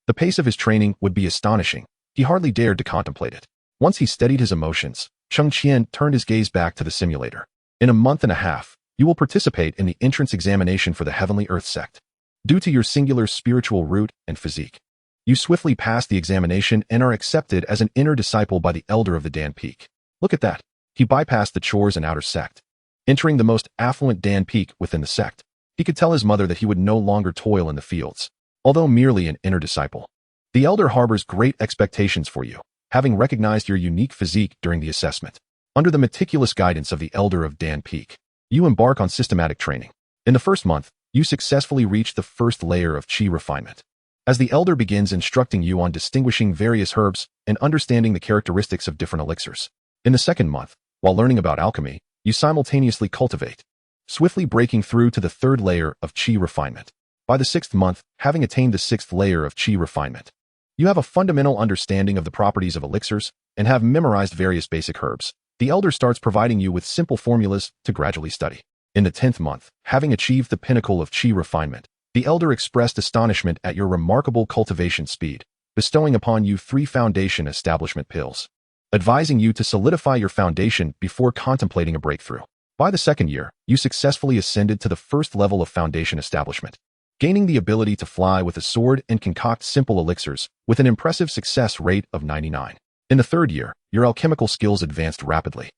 the pace of his training would be astonishing. He hardly dared to contemplate it. Once he steadied his emotions, Cheng Qian turned his gaze back to the simulator. In a month and a half, you will participate in the entrance examination for the Heavenly Earth sect. Due to your singular spiritual root and physique, you swiftly pass the examination and are accepted as an inner disciple by the Elder of the Dan Peak. Look at that. He bypassed the chores and outer sect, entering the most affluent Dan Peak within the sect. He could tell his mother that he would no longer toil in the fields, although merely an inner disciple. The Elder harbors great expectations for you, having recognized your unique physique during the assessment. Under the meticulous guidance of the Elder of Dan Peak, you embark on systematic training. In the first month, you successfully reach the first layer of Qi refinement. As the Elder begins instructing you on distinguishing various herbs and understanding the characteristics of different elixirs. In the second month, while learning about alchemy, you simultaneously cultivate, swiftly breaking through to the third layer of Qi refinement. By the 6th month, having attained the 6th layer of Qi refinement, you have a fundamental understanding of the properties of elixirs and have memorized various basic herbs. The Elder starts providing you with simple formulas to gradually study. In the 10th month, having achieved the pinnacle of Qi refinement, the Elder expressed astonishment at your remarkable cultivation speed, bestowing upon you 3 foundation establishment pills, advising you to solidify your foundation before contemplating a breakthrough. By the 2nd year, you successfully ascended to the 1st level of foundation establishment, gaining the ability to fly with a sword and concoct simple elixirs with an impressive success rate of 99. In the 3rd year, your alchemical skills advanced rapidly,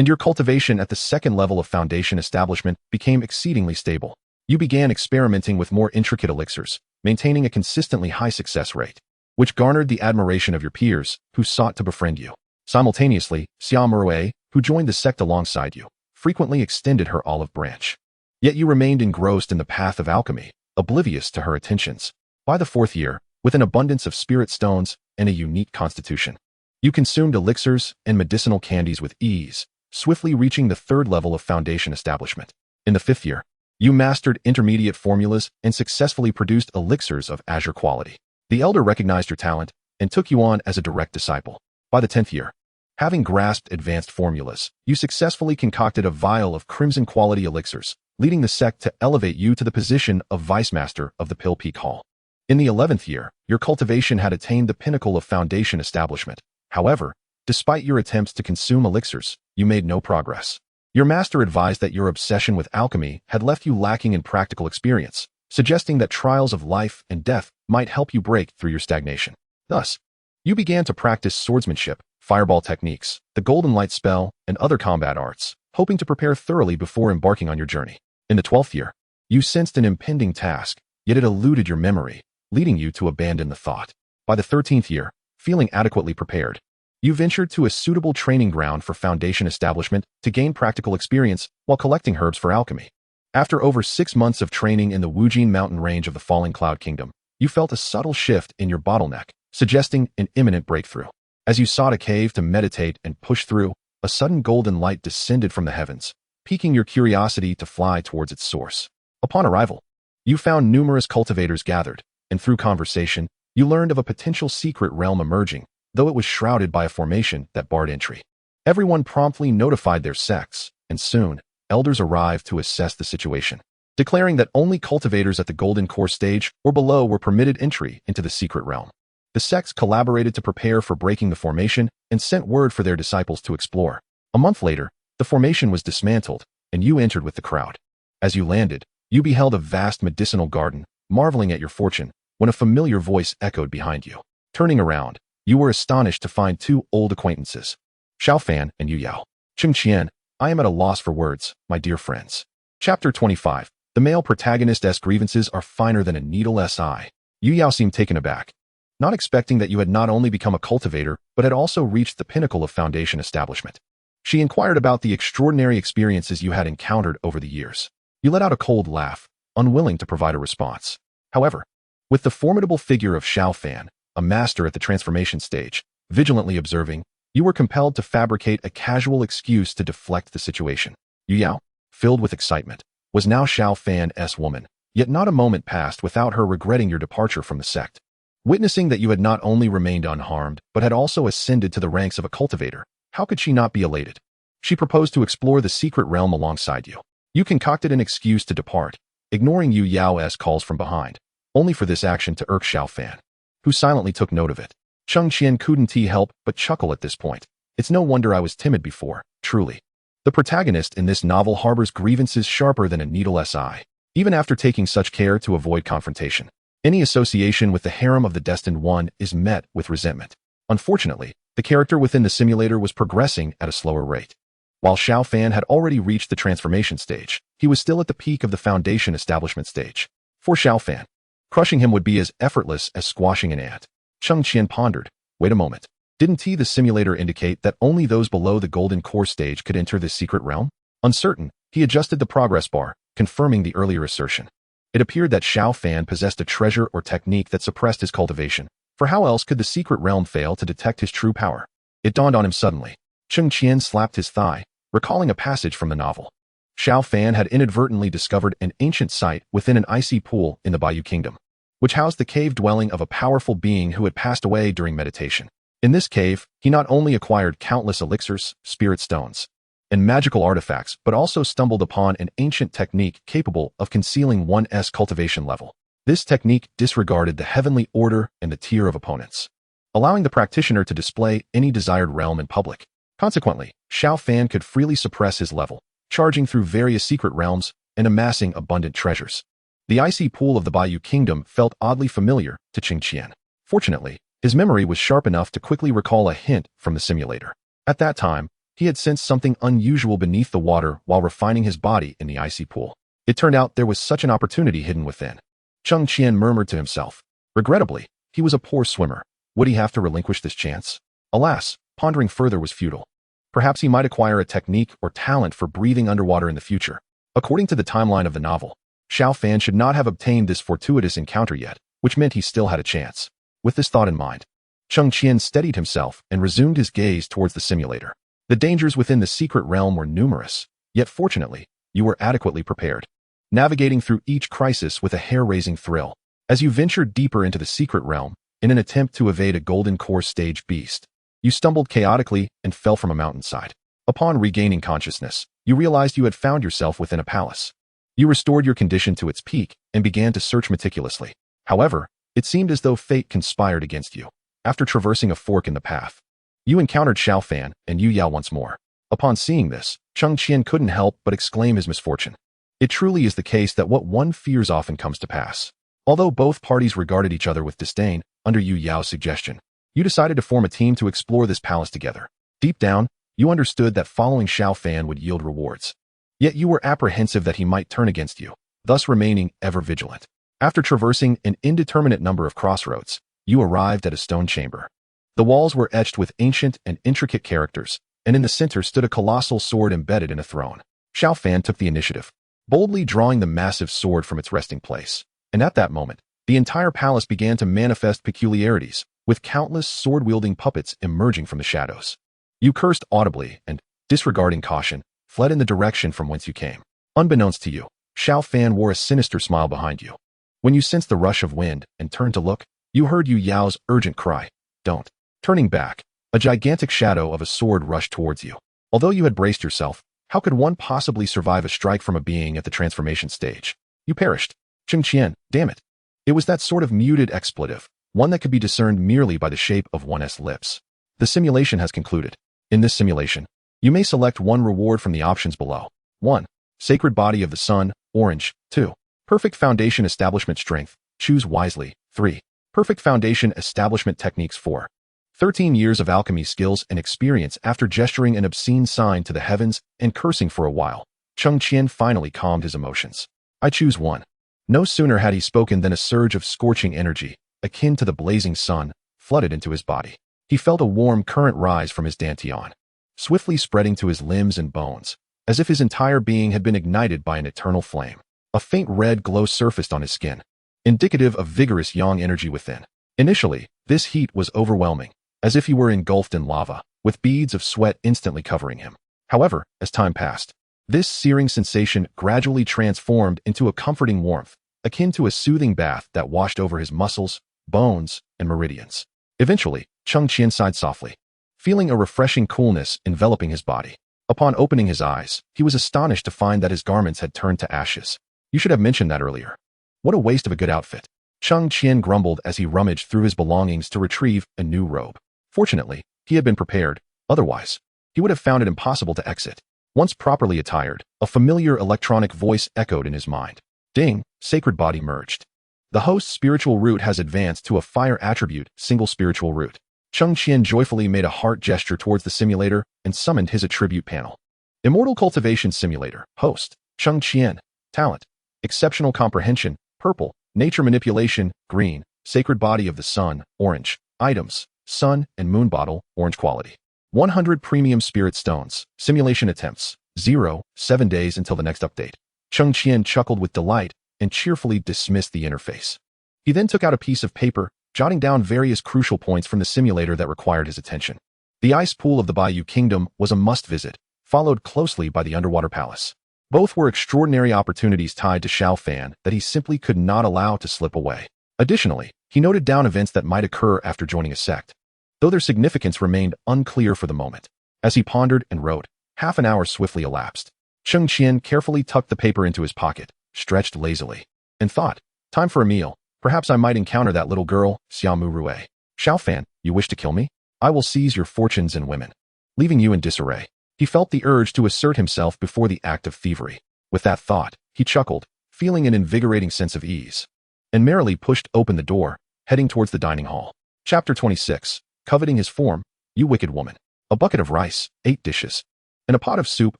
and your cultivation at the second level of foundation establishment became exceedingly stable. You began experimenting with more intricate elixirs, maintaining a consistently high success rate, which garnered the admiration of your peers, who sought to befriend you. Simultaneously, Xia Murue, who joined the sect alongside you, frequently extended her olive branch. Yet you remained engrossed in the path of alchemy, oblivious to her attentions. By the fourth year, with an abundance of spirit stones and a unique constitution, you consumed elixirs and medicinal candies with ease, swiftly reaching the third level of foundation establishment. In the fifth year, you mastered intermediate formulas and successfully produced elixirs of azure quality. The elder recognized your talent and took you on as a direct disciple. By the 10th year, having grasped advanced formulas, you successfully concocted a vial of crimson quality elixirs, leading the sect to elevate you to the position of vice master of the Pill Peak Hall. In the 11th year, your cultivation had attained the pinnacle of foundation establishment. However, despite your attempts to consume elixirs, you made no progress. Your master advised that your obsession with alchemy had left you lacking in practical experience, suggesting that trials of life and death might help you break through your stagnation. Thus, you began to practice swordsmanship, fireball techniques, the golden light spell, and other combat arts, hoping to prepare thoroughly before embarking on your journey. In the 12th year, you sensed an impending task, yet it eluded your memory, leading you to abandon the thought. By the 13th year, feeling adequately prepared, you ventured to a suitable training ground for foundation establishment to gain practical experience while collecting herbs for alchemy. After over 6 months of training in the Wujin mountain range of the Falling Cloud Kingdom, you felt a subtle shift in your bottleneck, suggesting an imminent breakthrough. As you sought a cave to meditate and push through, a sudden golden light descended from the heavens, piquing your curiosity to fly towards its source. Upon arrival, you found numerous cultivators gathered, and through conversation, you learned of a potential secret realm emerging, though it was shrouded by a formation that barred entry. Everyone promptly notified their sects, and soon, elders arrived to assess the situation, declaring that only cultivators at the Golden Core stage or below were permitted entry into the secret realm. The sects collaborated to prepare for breaking the formation and sent word for their disciples to explore. A month later, the formation was dismantled, and you entered with the crowd. As you landed, you beheld a vast medicinal garden, marveling at your fortune, when a familiar voice echoed behind you. Turning around, you were astonished to find 2 old acquaintances, Xiao Fan and Yue Yao. Cheng Qian, I am at a loss for words, my dear friends. Chapter 25. The male protagonist's grievances are finer than a needle's eye. Yue Yao seemed taken aback, not expecting that you had not only become a cultivator, but had also reached the pinnacle of foundation establishment. She inquired about the extraordinary experiences you had encountered over the years. You let out a cold laugh, unwilling to provide a response. However, with the formidable figure of Xiao Fan, a master at the transformation stage, vigilantly observing, you were compelled to fabricate a casual excuse to deflect the situation. Yue Yao, filled with excitement, was now Xiao Fan's woman, yet not a moment passed without her regretting your departure from the sect. Witnessing that you had not only remained unharmed, but had also ascended to the ranks of a cultivator, how could she not be elated? She proposed to explore the secret realm alongside you. You concocted an excuse to depart, ignoring Yue Yao's calls from behind, only for this action to irk Xiao Fan, who silently took note of it. Cheng Qian couldn't help but chuckle at this point. It's no wonder I was timid before, truly. The protagonist in this novel harbors grievances sharper than a needle's eye, even after taking such care to avoid confrontation. Any association with the harem of the Destined One is met with resentment. Unfortunately, the character within the simulator was progressing at a slower rate. While Xiao Fan had already reached the transformation stage, he was still at the peak of the foundation establishment stage. For Xiao Fan, crushing him would be as effortless as squashing an ant. Cheng Qian pondered. Wait a moment. Didn't the simulator indicate that only those below the Golden Core stage could enter this secret realm? Uncertain, he adjusted the progress bar, confirming the earlier assertion. It appeared that Xiao Fan possessed a treasure or technique that suppressed his cultivation, for how else could the secret realm fail to detect his true power? It dawned on him suddenly. Cheng Qian slapped his thigh, recalling a passage from the novel. Xiao Fan had inadvertently discovered an ancient site within an icy pool in the Bayou Kingdom, which housed the cave dwelling of a powerful being who had passed away during meditation. In this cave, he not only acquired countless elixirs, spirit stones, and magical artifacts, but also stumbled upon an ancient technique capable of concealing one's cultivation level. This technique disregarded the heavenly order and the tier of opponents, allowing the practitioner to display any desired realm in public. Consequently, Xiao Fan could freely suppress his level, charging through various secret realms and amassing abundant treasures. The icy pool of the Bayou Kingdom felt oddly familiar to Cheng Qian. Fortunately, his memory was sharp enough to quickly recall a hint from the simulator. At that time, He had sensed something unusual beneath the water while refining his body in the icy pool. It turned out there was such an opportunity hidden within. Cheng Qian murmured to himself. Regrettably, he was a poor swimmer. Would he have to relinquish this chance? Alas, pondering further was futile. Perhaps he might acquire a technique or talent for breathing underwater in the future. According to the timeline of the novel, Xiao Fan should not have obtained this fortuitous encounter yet, which meant he still had a chance. With this thought in mind, Cheng Qian steadied himself and resumed his gaze towards the simulator. The dangers within the secret realm were numerous, yet fortunately, you were adequately prepared. Navigating through each crisis with a hair-raising thrill, as you ventured deeper into the secret realm in an attempt to evade a golden core stage beast, you stumbled chaotically and fell from a mountainside. Upon regaining consciousness, you realized you had found yourself within a palace. You restored your condition to its peak and began to search meticulously. However, it seemed as though fate conspired against you. After traversing a fork in the path, you encountered Xiao Fan and Yue Yao once more. Upon seeing this, Cheng Qian couldn't help but exclaim his misfortune. It truly is the case that what one fears often comes to pass. Although both parties regarded each other with disdain, under Yue Yao's suggestion, you decided to form a team to explore this palace together. Deep down, you understood that following Xiao Fan would yield rewards. Yet you were apprehensive that he might turn against you, thus remaining ever vigilant. After traversing an indeterminate number of crossroads, you arrived at a stone chamber. The walls were etched with ancient and intricate characters, and in the center stood a colossal sword embedded in a throne. Xiao Fan took the initiative, boldly drawing the massive sword from its resting place. And at that moment, the entire palace began to manifest peculiarities, with countless sword-wielding puppets emerging from the shadows. You cursed audibly and, disregarding caution, fled in the direction from whence you came. Unbeknownst to you, Xiao Fan wore a sinister smile behind you. When you sensed the rush of wind and turned to look, you heard Yue Yao's urgent cry, "Don't." Turning back, a gigantic shadow of a sword rushed towards you. Although you had braced yourself, how could one possibly survive a strike from a being at the transformation stage? You perished. Cheng Qian, damn it. It was that sort of muted expletive, one that could be discerned merely by the shape of one's lips. The simulation has concluded. In this simulation, you may select one reward from the options below. 1. Sacred Body of the Sun, orange. 2. Perfect Foundation Establishment Strength, choose wisely. 3. Perfect Foundation Establishment Techniques. 4. 13 years of alchemy skills and experience. After gesturing an obscene sign to the heavens and cursing for a while, Cheng Qian finally calmed his emotions. I choose 1. No sooner had he spoken than a surge of scorching energy, akin to the blazing sun, flooded into his body. He felt a warm current rise from his dantian, swiftly spreading to his limbs and bones, as if his entire being had been ignited by an eternal flame. A faint red glow surfaced on his skin, indicative of vigorous yang energy within. Initially, this heat was overwhelming, as if he were engulfed in lava, with beads of sweat instantly covering him. However, as time passed, this searing sensation gradually transformed into a comforting warmth, akin to a soothing bath that washed over his muscles, bones, and meridians. Eventually, Cheng Qian sighed softly, feeling a refreshing coolness enveloping his body. Upon opening his eyes, he was astonished to find that his garments had turned to ashes. You should have mentioned that earlier. What a waste of a good outfit. Cheng Qian grumbled as he rummaged through his belongings to retrieve a new robe. Fortunately, he had been prepared. Otherwise, he would have found it impossible to exit. Once properly attired, a familiar electronic voice echoed in his mind. Ding, sacred body merged. The host's spiritual root has advanced to a fire attribute, single spiritual root. Cheng Qian joyfully made a heart gesture towards the simulator and summoned his attribute panel. Immortal Cultivation Simulator, host, Cheng Qian, talent, exceptional comprehension, purple, nature manipulation, green, sacred body of the sun, orange, items, sun and moon bottle, orange quality. 100 premium spirit stones, simulation attempts, 0, 7 days until the next update. Cheng Qian chuckled with delight and cheerfully dismissed the interface. He then took out a piece of paper, jotting down various crucial points from the simulator that required his attention. The ice pool of the Bayou Kingdom was a must-visit, followed closely by the underwater palace. Both were extraordinary opportunities tied to Xiao Fan that he simply could not allow to slip away. Additionally, he noted down events that might occur after joining a sect, though their significance remained unclear for the moment. As he pondered and wrote, half an hour swiftly elapsed. Cheng Qian carefully tucked the paper into his pocket, stretched lazily, and thought, time for a meal. Perhaps I might encounter that little girl, Xiaomu Rue. Xiao Fan, you wish to kill me? I will seize your fortunes and women, leaving you in disarray. He felt the urge to assert himself before the act of thievery. With that thought, he chuckled, feeling an invigorating sense of ease, and merrily pushed open the door, heading towards the dining hall. Chapter 26. Coveting his form, you wicked woman. A bucket of rice, 8 dishes, and a pot of soup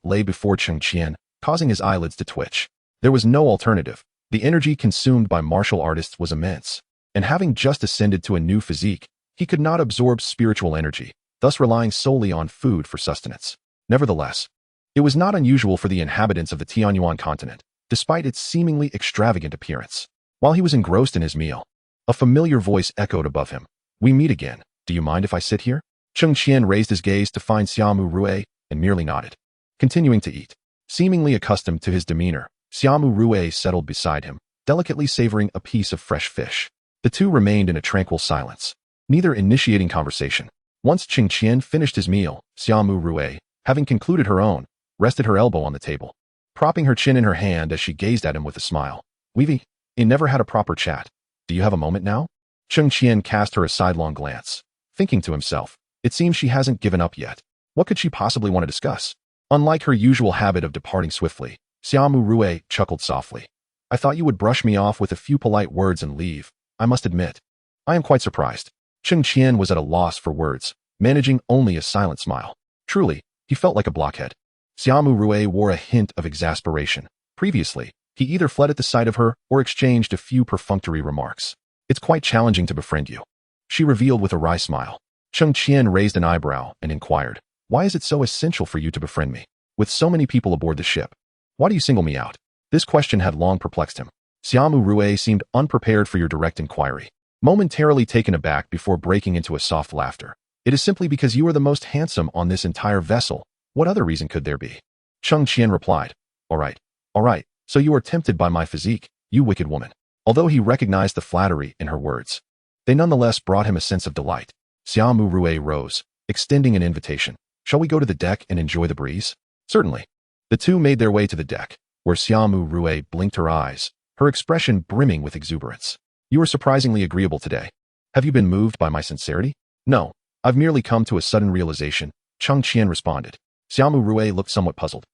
lay before Cheng Qian, causing his eyelids to twitch. There was no alternative. The energy consumed by martial artists was immense, and having just ascended to a new physique, he could not absorb spiritual energy, thus relying solely on food for sustenance. Nevertheless, it was not unusual for the inhabitants of the Tianyuan continent, despite its seemingly extravagant appearance. While he was engrossed in his meal, a familiar voice echoed above him. "We meet again. Do you mind if I sit here?" Cheng Qian raised his gaze to find Xiaomu Rue and merely nodded, continuing to eat. Seemingly accustomed to his demeanor, Xiaomu Rue settled beside him, delicately savoring a piece of fresh fish. The two remained in a tranquil silence, neither initiating conversation. Once Cheng Qian finished his meal, Xiaomu Rue, having concluded her own, rested her elbow on the table, propping her chin in her hand as she gazed at him with a smile. "We've never had a proper chat. Do you have a moment now?" Cheng Qian cast her a sidelong glance, thinking to himself, it seems she hasn't given up yet. What could she possibly want to discuss? Unlike her usual habit of departing swiftly, Xiaomu Rue chuckled softly. "I thought you would brush me off with a few polite words and leave. I must admit, I am quite surprised." Cheng Qian was at a loss for words, managing only a silent smile. Truly, he felt like a blockhead. Xiaomu Rue wore a hint of exasperation. Previously, he either fled at the sight of her or exchanged a few perfunctory remarks. "It's quite challenging to befriend you," she revealed with a wry smile. Cheng Qian raised an eyebrow and inquired, "Why is it so essential for you to befriend me? With so many people aboard the ship, why do you single me out?" This question had long perplexed him. Xiaomu Rue seemed unprepared for your direct inquiry, momentarily taken aback before breaking into a soft laughter. "It is simply because you are the most handsome on this entire vessel. What other reason could there be?" Cheng Qian replied, all right, so you are tempted by my physique, you wicked woman." Although he recognized the flattery in her words, they nonetheless brought him a sense of delight. Xiaomu Rue rose, extending an invitation. "Shall we go to the deck and enjoy the breeze?" "Certainly." The two made their way to the deck, where Xiaomu Rue blinked her eyes, her expression brimming with exuberance. "You are surprisingly agreeable today. Have you been moved by my sincerity?" "No, I've merely come to a sudden realization," Cheng Qian responded. Xiaomu Rue looked somewhat puzzled.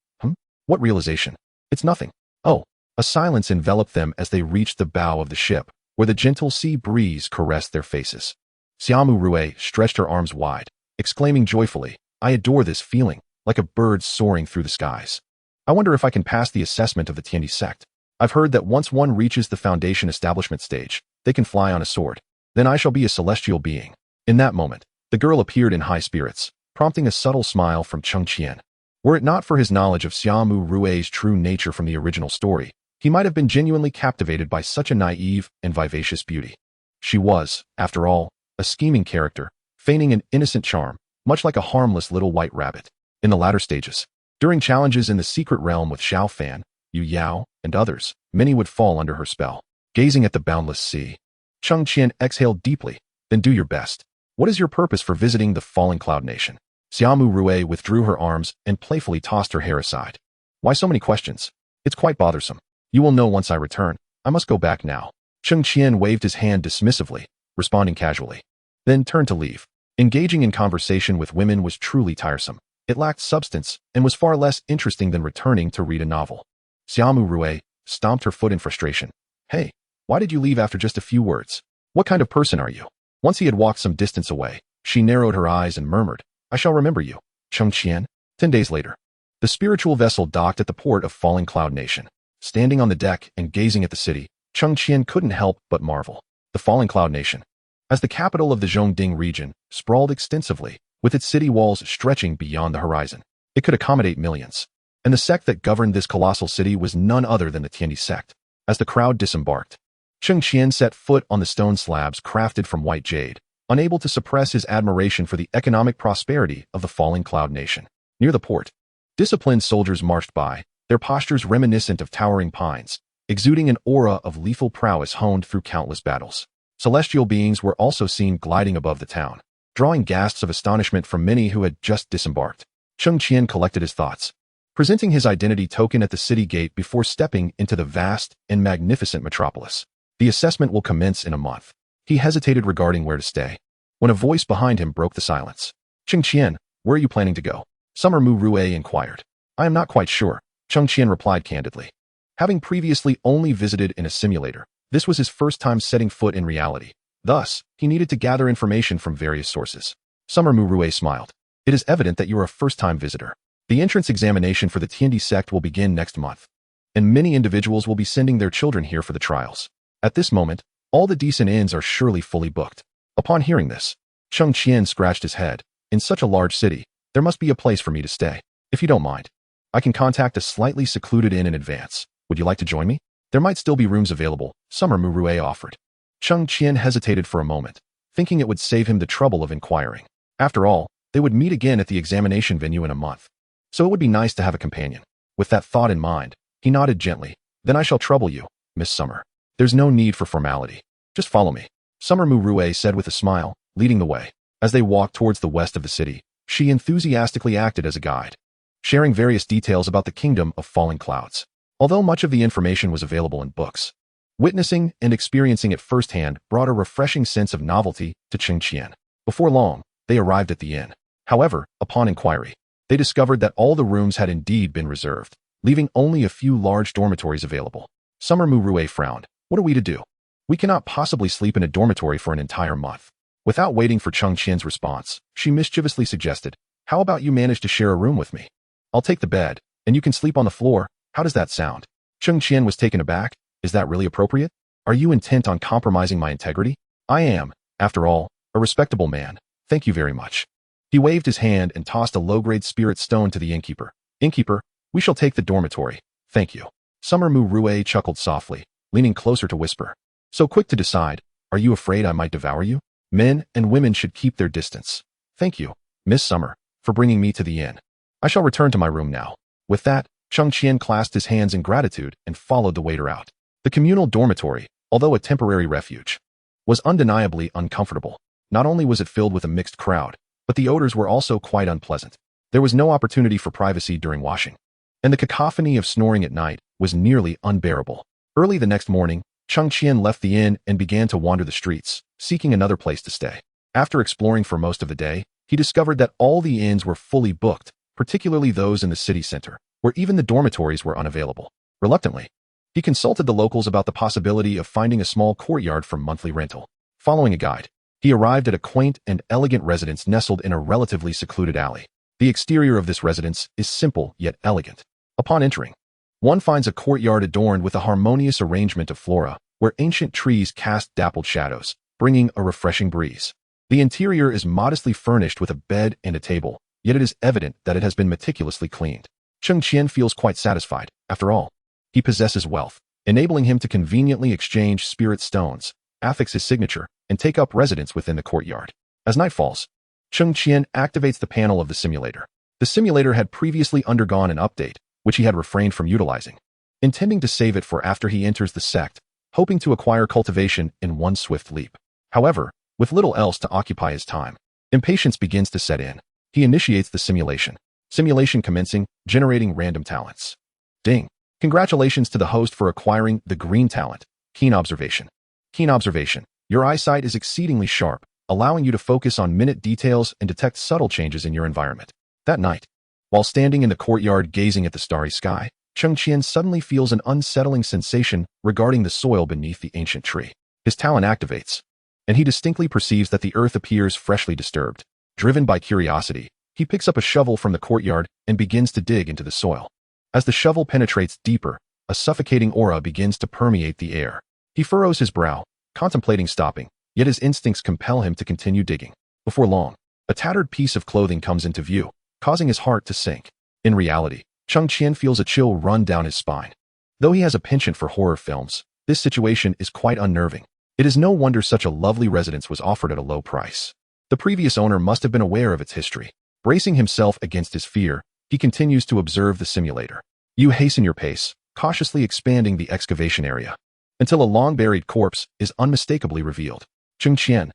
What realization?" "It's nothing." "Oh." A silence enveloped them as they reached the bow of the ship, where the gentle sea breeze caressed their faces. Xiaomu Rue stretched her arms wide, exclaiming joyfully, "I adore this feeling, like a bird soaring through the skies. I wonder if I can pass the assessment of the Tiandi sect. I've heard that once one reaches the foundation establishment stage, they can fly on a sword. Then I shall be a celestial being." In that moment, the girl appeared in high spirits, prompting a subtle smile from Cheng Qian. Were it not for his knowledge of Xiaomu Rue's true nature from the original story, he might have been genuinely captivated by such a naive and vivacious beauty. She was, after all, a scheming character, feigning an innocent charm, much like a harmless little white rabbit. In the latter stages, during challenges in the secret realm with Xiao Fan, Yue Yao, and others, many would fall under her spell. Gazing at the boundless sea, Cheng Qian exhaled deeply. "Then do your best. What is your purpose for visiting the fallen cloud nation?" Xiaomu Rue withdrew her arms and playfully tossed her hair aside. "Why so many questions? It's quite bothersome. You will know once I return. I must go back now." Cheng Qian waved his hand dismissively, responding casually, then turned to leave. Engaging in conversation with women was truly tiresome. It lacked substance and was far less interesting than returning to read a novel. Xiaomu Rue stomped her foot in frustration. "Hey, why did you leave after just a few words? What kind of person are you?" Once he had walked some distance away, she narrowed her eyes and murmured, "I shall remember you, Cheng Qian." 10 days later, the spiritual vessel docked at the port of Falling Cloud Nation. Standing on the deck and gazing at the city, Cheng Qian couldn't help but marvel. The Falling Cloud Nation, as the capital of the Zhongding region, sprawled extensively, with its city walls stretching beyond the horizon. It could accommodate millions. And the sect that governed this colossal city was none other than the Tiandi sect. As the crowd disembarked, Cheng Qian set foot on the stone slabs crafted from white jade, unable to suppress his admiration for the economic prosperity of the Falling Cloud Nation. Near the port, disciplined soldiers marched by, their postures reminiscent of towering pines, exuding an aura of lethal prowess honed through countless battles. Celestial beings were also seen gliding above the town, drawing gasps of astonishment from many who had just disembarked. Cheng Qian collected his thoughts, presenting his identity token at the city gate before stepping into the vast and magnificent metropolis. The assessment will commence in a month. He hesitated regarding where to stay, when a voice behind him broke the silence. "Cheng Qian, where are you planning to go?" Summer Mu Rue inquired. "I am not quite sure," Cheng Qian replied candidly. Having previously only visited in a simulator, this was his first time setting foot in reality. Thus, he needed to gather information from various sources. Summer Mu Rue smiled. "It is evident that you are a first-time visitor. The entrance examination for the Tiandi sect will begin next month, and many individuals will be sending their children here for the trials. At this moment, all the decent inns are surely fully booked. Upon hearing this, Cheng Qian scratched his head. In such a large city, there must be a place for me to stay. If you don't mind, I can contact a slightly secluded inn in advance. Would you like to join me? There might still be rooms available, Summer Murue offered. Cheng Qian hesitated for a moment, thinking it would save him the trouble of inquiring. After all, they would meet again at the examination venue in a month. So it would be nice to have a companion. With that thought in mind, he nodded gently. Then I shall trouble you, Miss Summer. There's no need for formality. Just follow me. Summer Murue said with a smile, leading the way. As they walked towards the west of the city, she enthusiastically acted as a guide, sharing various details about the kingdom of falling clouds. Although much of the information was available in books, witnessing and experiencing it firsthand brought a refreshing sense of novelty to Cheng Qian. Before long, they arrived at the inn. However, upon inquiry, they discovered that all the rooms had indeed been reserved, leaving only a few large dormitories available. Summer Murue frowned. What are we to do? We cannot possibly sleep in a dormitory for an entire month. Without waiting for Cheng Qian's response, she mischievously suggested, how about you manage to share a room with me? I'll take the bed, and you can sleep on the floor. How does that sound? Cheng Qian was taken aback. Is that really appropriate? Are you intent on compromising my integrity? I am, after all, a respectable man. Thank you very much. He waved his hand and tossed a low-grade spirit stone to the innkeeper. Innkeeper, we shall take the dormitory. Thank you. Summer Murue chuckled softly, leaning closer to whisper. So quick to decide. Are you afraid I might devour you? Men and women should keep their distance. Thank you, Miss Summer, for bringing me to the inn. I shall return to my room now. With that, Cheng Qian clasped his hands in gratitude and followed the waiter out. The communal dormitory, although a temporary refuge, was undeniably uncomfortable. Not only was it filled with a mixed crowd, but the odors were also quite unpleasant. There was no opportunity for privacy during washing, and the cacophony of snoring at night was nearly unbearable. Early the next morning, Cheng Qian left the inn and began to wander the streets, seeking another place to stay. After exploring for most of the day, he discovered that all the inns were fully booked, particularly those in the city center, where even the dormitories were unavailable. Reluctantly, he consulted the locals about the possibility of finding a small courtyard for monthly rental. Following a guide, he arrived at a quaint and elegant residence nestled in a relatively secluded alley. The exterior of this residence is simple yet elegant. Upon entering, one finds a courtyard adorned with a harmonious arrangement of flora, where ancient trees cast dappled shadows, bringing a refreshing breeze. The interior is modestly furnished with a bed and a table, yet it is evident that it has been meticulously cleaned. Cheng Qian feels quite satisfied. After all, he possesses wealth, enabling him to conveniently exchange spirit stones, affix his signature, and take up residence within the courtyard. As night falls, Cheng Qian activates the panel of the simulator. The simulator had previously undergone an update, which he had refrained from utilizing, intending to save it for after he enters the sect, hoping to acquire cultivation in one swift leap. However, with little else to occupy his time, impatience begins to set in. He initiates the simulation. Simulation commencing, generating random talents. Ding. Congratulations to the host for acquiring the green talent, Keen Observation. Keen Observation. Your eyesight is exceedingly sharp, allowing you to focus on minute details and detect subtle changes in your environment. That night, while standing in the courtyard gazing at the starry sky, Cheng Qian suddenly feels an unsettling sensation regarding the soil beneath the ancient tree. His talent activates, and he distinctly perceives that the earth appears freshly disturbed. Driven by curiosity, he picks up a shovel from the courtyard and begins to dig into the soil. As the shovel penetrates deeper, a suffocating aura begins to permeate the air. He furrows his brow, contemplating stopping, yet his instincts compel him to continue digging. Before long, a tattered piece of clothing comes into view, causing his heart to sink. In reality, Cheng Qian feels a chill run down his spine. Though he has a penchant for horror films, this situation is quite unnerving. It is no wonder such a lovely residence was offered at a low price. The previous owner must have been aware of its history. Bracing himself against his fear, he continues to observe the simulator. You hasten your pace, cautiously expanding the excavation area, until a long-buried corpse is unmistakably revealed. Cheng Qian.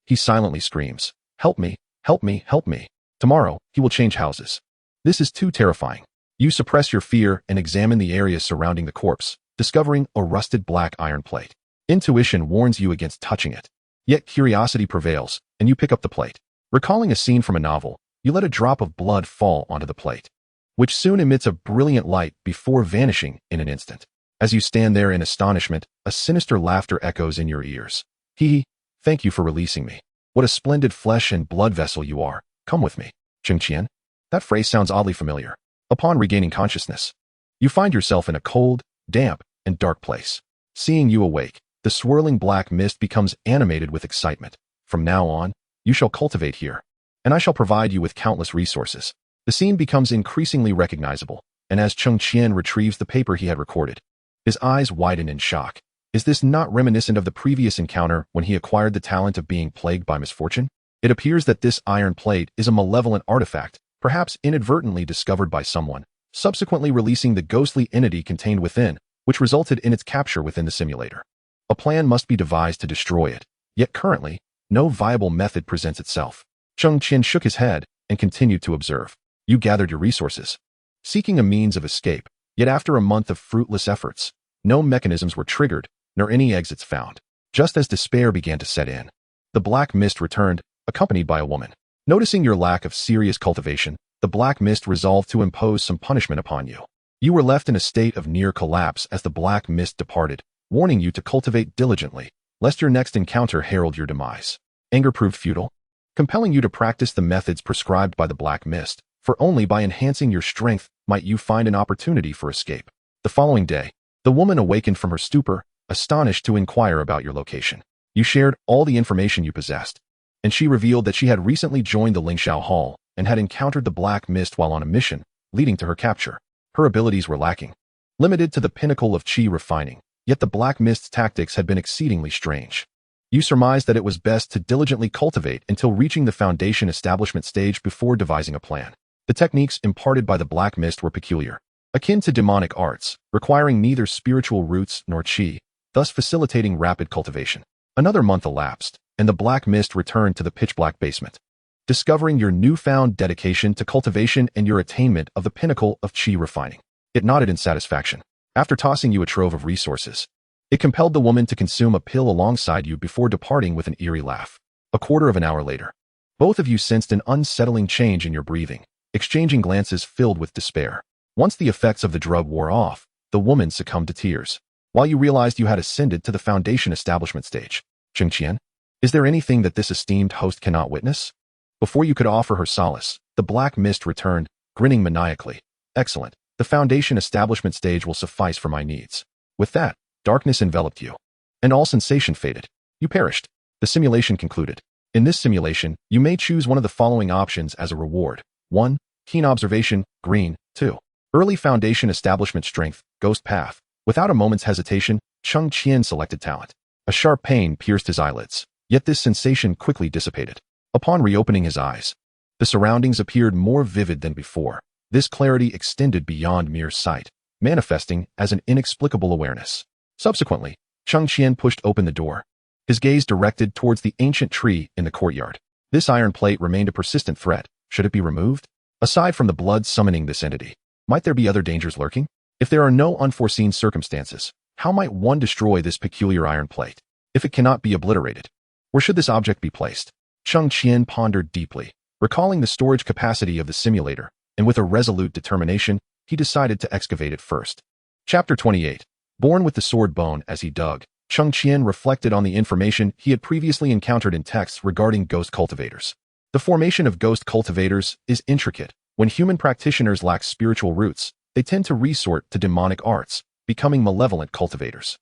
He silently screams, "Help me, help me, help me." Tomorrow, he will change houses. This is too terrifying. You suppress your fear and examine the area surrounding the corpse, discovering a rusted black iron plate. Intuition warns you against touching it. Yet curiosity prevails, and you pick up the plate. Recalling a scene from a novel, you let a drop of blood fall onto the plate, which soon emits a brilliant light before vanishing in an instant. As you stand there in astonishment, a sinister laughter echoes in your ears. Hee, thank you for releasing me. What a splendid flesh and blood vessel you are. Come with me. Cheng Qian? That phrase sounds oddly familiar. Upon regaining consciousness, you find yourself in a cold, damp, and dark place. Seeing you awake, the swirling black mist becomes animated with excitement. From now on, you shall cultivate here, and I shall provide you with countless resources. The scene becomes increasingly recognizable, and as Cheng Qian retrieves the paper he had recorded, his eyes widen in shock. Is this not reminiscent of the previous encounter when he acquired the talent of being plagued by misfortune? It appears that this iron plate is a malevolent artifact, perhaps inadvertently discovered by someone, subsequently releasing the ghostly entity contained within, which resulted in its capture within the simulator. A plan must be devised to destroy it, yet currently, no viable method presents itself. Cheng Qian shook his head and continued to observe. You gathered your resources, seeking a means of escape, yet after a month of fruitless efforts, no mechanisms were triggered, nor any exits found. Just as despair began to set in, the black mist returned, accompanied by a woman. Noticing your lack of serious cultivation, the black mist resolved to impose some punishment upon you. You were left in a state of near collapse as the black mist departed, warning you to cultivate diligently, lest your next encounter herald your demise. Anger proved futile, compelling you to practice the methods prescribed by the black mist, for only by enhancing your strength might you find an opportunity for escape. The following day, the woman awakened from her stupor, astonished to inquire about your location. You shared all the information you possessed, and she revealed that she had recently joined the Lingxiao Hall and had encountered the black mist while on a mission, leading to her capture. Her abilities were lacking, limited to the pinnacle of qi refining, yet the black mist's tactics had been exceedingly strange. You surmised that it was best to diligently cultivate until reaching the foundation establishment stage before devising a plan. The techniques imparted by the black mist were peculiar, akin to demonic arts, requiring neither spiritual roots nor qi, thus facilitating rapid cultivation. Another month elapsed, and the black mist returned to the pitch-black basement. Discovering your newfound dedication to cultivation and your attainment of the pinnacle of qi refining, it nodded in satisfaction. After tossing you a trove of resources, it compelled the woman to consume a pill alongside you before departing with an eerie laugh. A quarter of an hour later, both of you sensed an unsettling change in your breathing, exchanging glances filled with despair. Once the effects of the drug wore off, the woman succumbed to tears, while you realized you had ascended to the foundation establishment stage. Cheng Qian, is there anything that this esteemed host cannot witness? Before you could offer her solace, the black mist returned, grinning maniacally. Excellent. The foundation establishment stage will suffice for my needs. With that, darkness enveloped you, and all sensation faded. You perished. The simulation concluded. In this simulation, you may choose one of the following options as a reward. 1. Keen observation, green. 2. Early foundation establishment strength, ghost path. Without a moment's hesitation, Cheng Qian selected talent. A sharp pain pierced his eyelids, yet this sensation quickly dissipated. Upon reopening his eyes, the surroundings appeared more vivid than before. This clarity extended beyond mere sight, manifesting as an inexplicable awareness. Subsequently, Cheng Qian pushed open the door, his gaze directed towards the ancient tree in the courtyard. This iron plate remained a persistent threat. Should it be removed? Aside from the blood summoning this entity, might there be other dangers lurking? If there are no unforeseen circumstances, how might one destroy this peculiar iron plate? If it cannot be obliterated, where should this object be placed? Cheng Qian pondered deeply, recalling the storage capacity of the simulator, and with a resolute determination, he decided to excavate it first. Chapter 28. Born with the sword bone as he dug, Cheng Qian reflected on the information he had previously encountered in texts regarding ghost cultivators. The formation of ghost cultivators is intricate. When human practitioners lack spiritual roots, they tend to resort to demonic arts, becoming malevolent cultivators.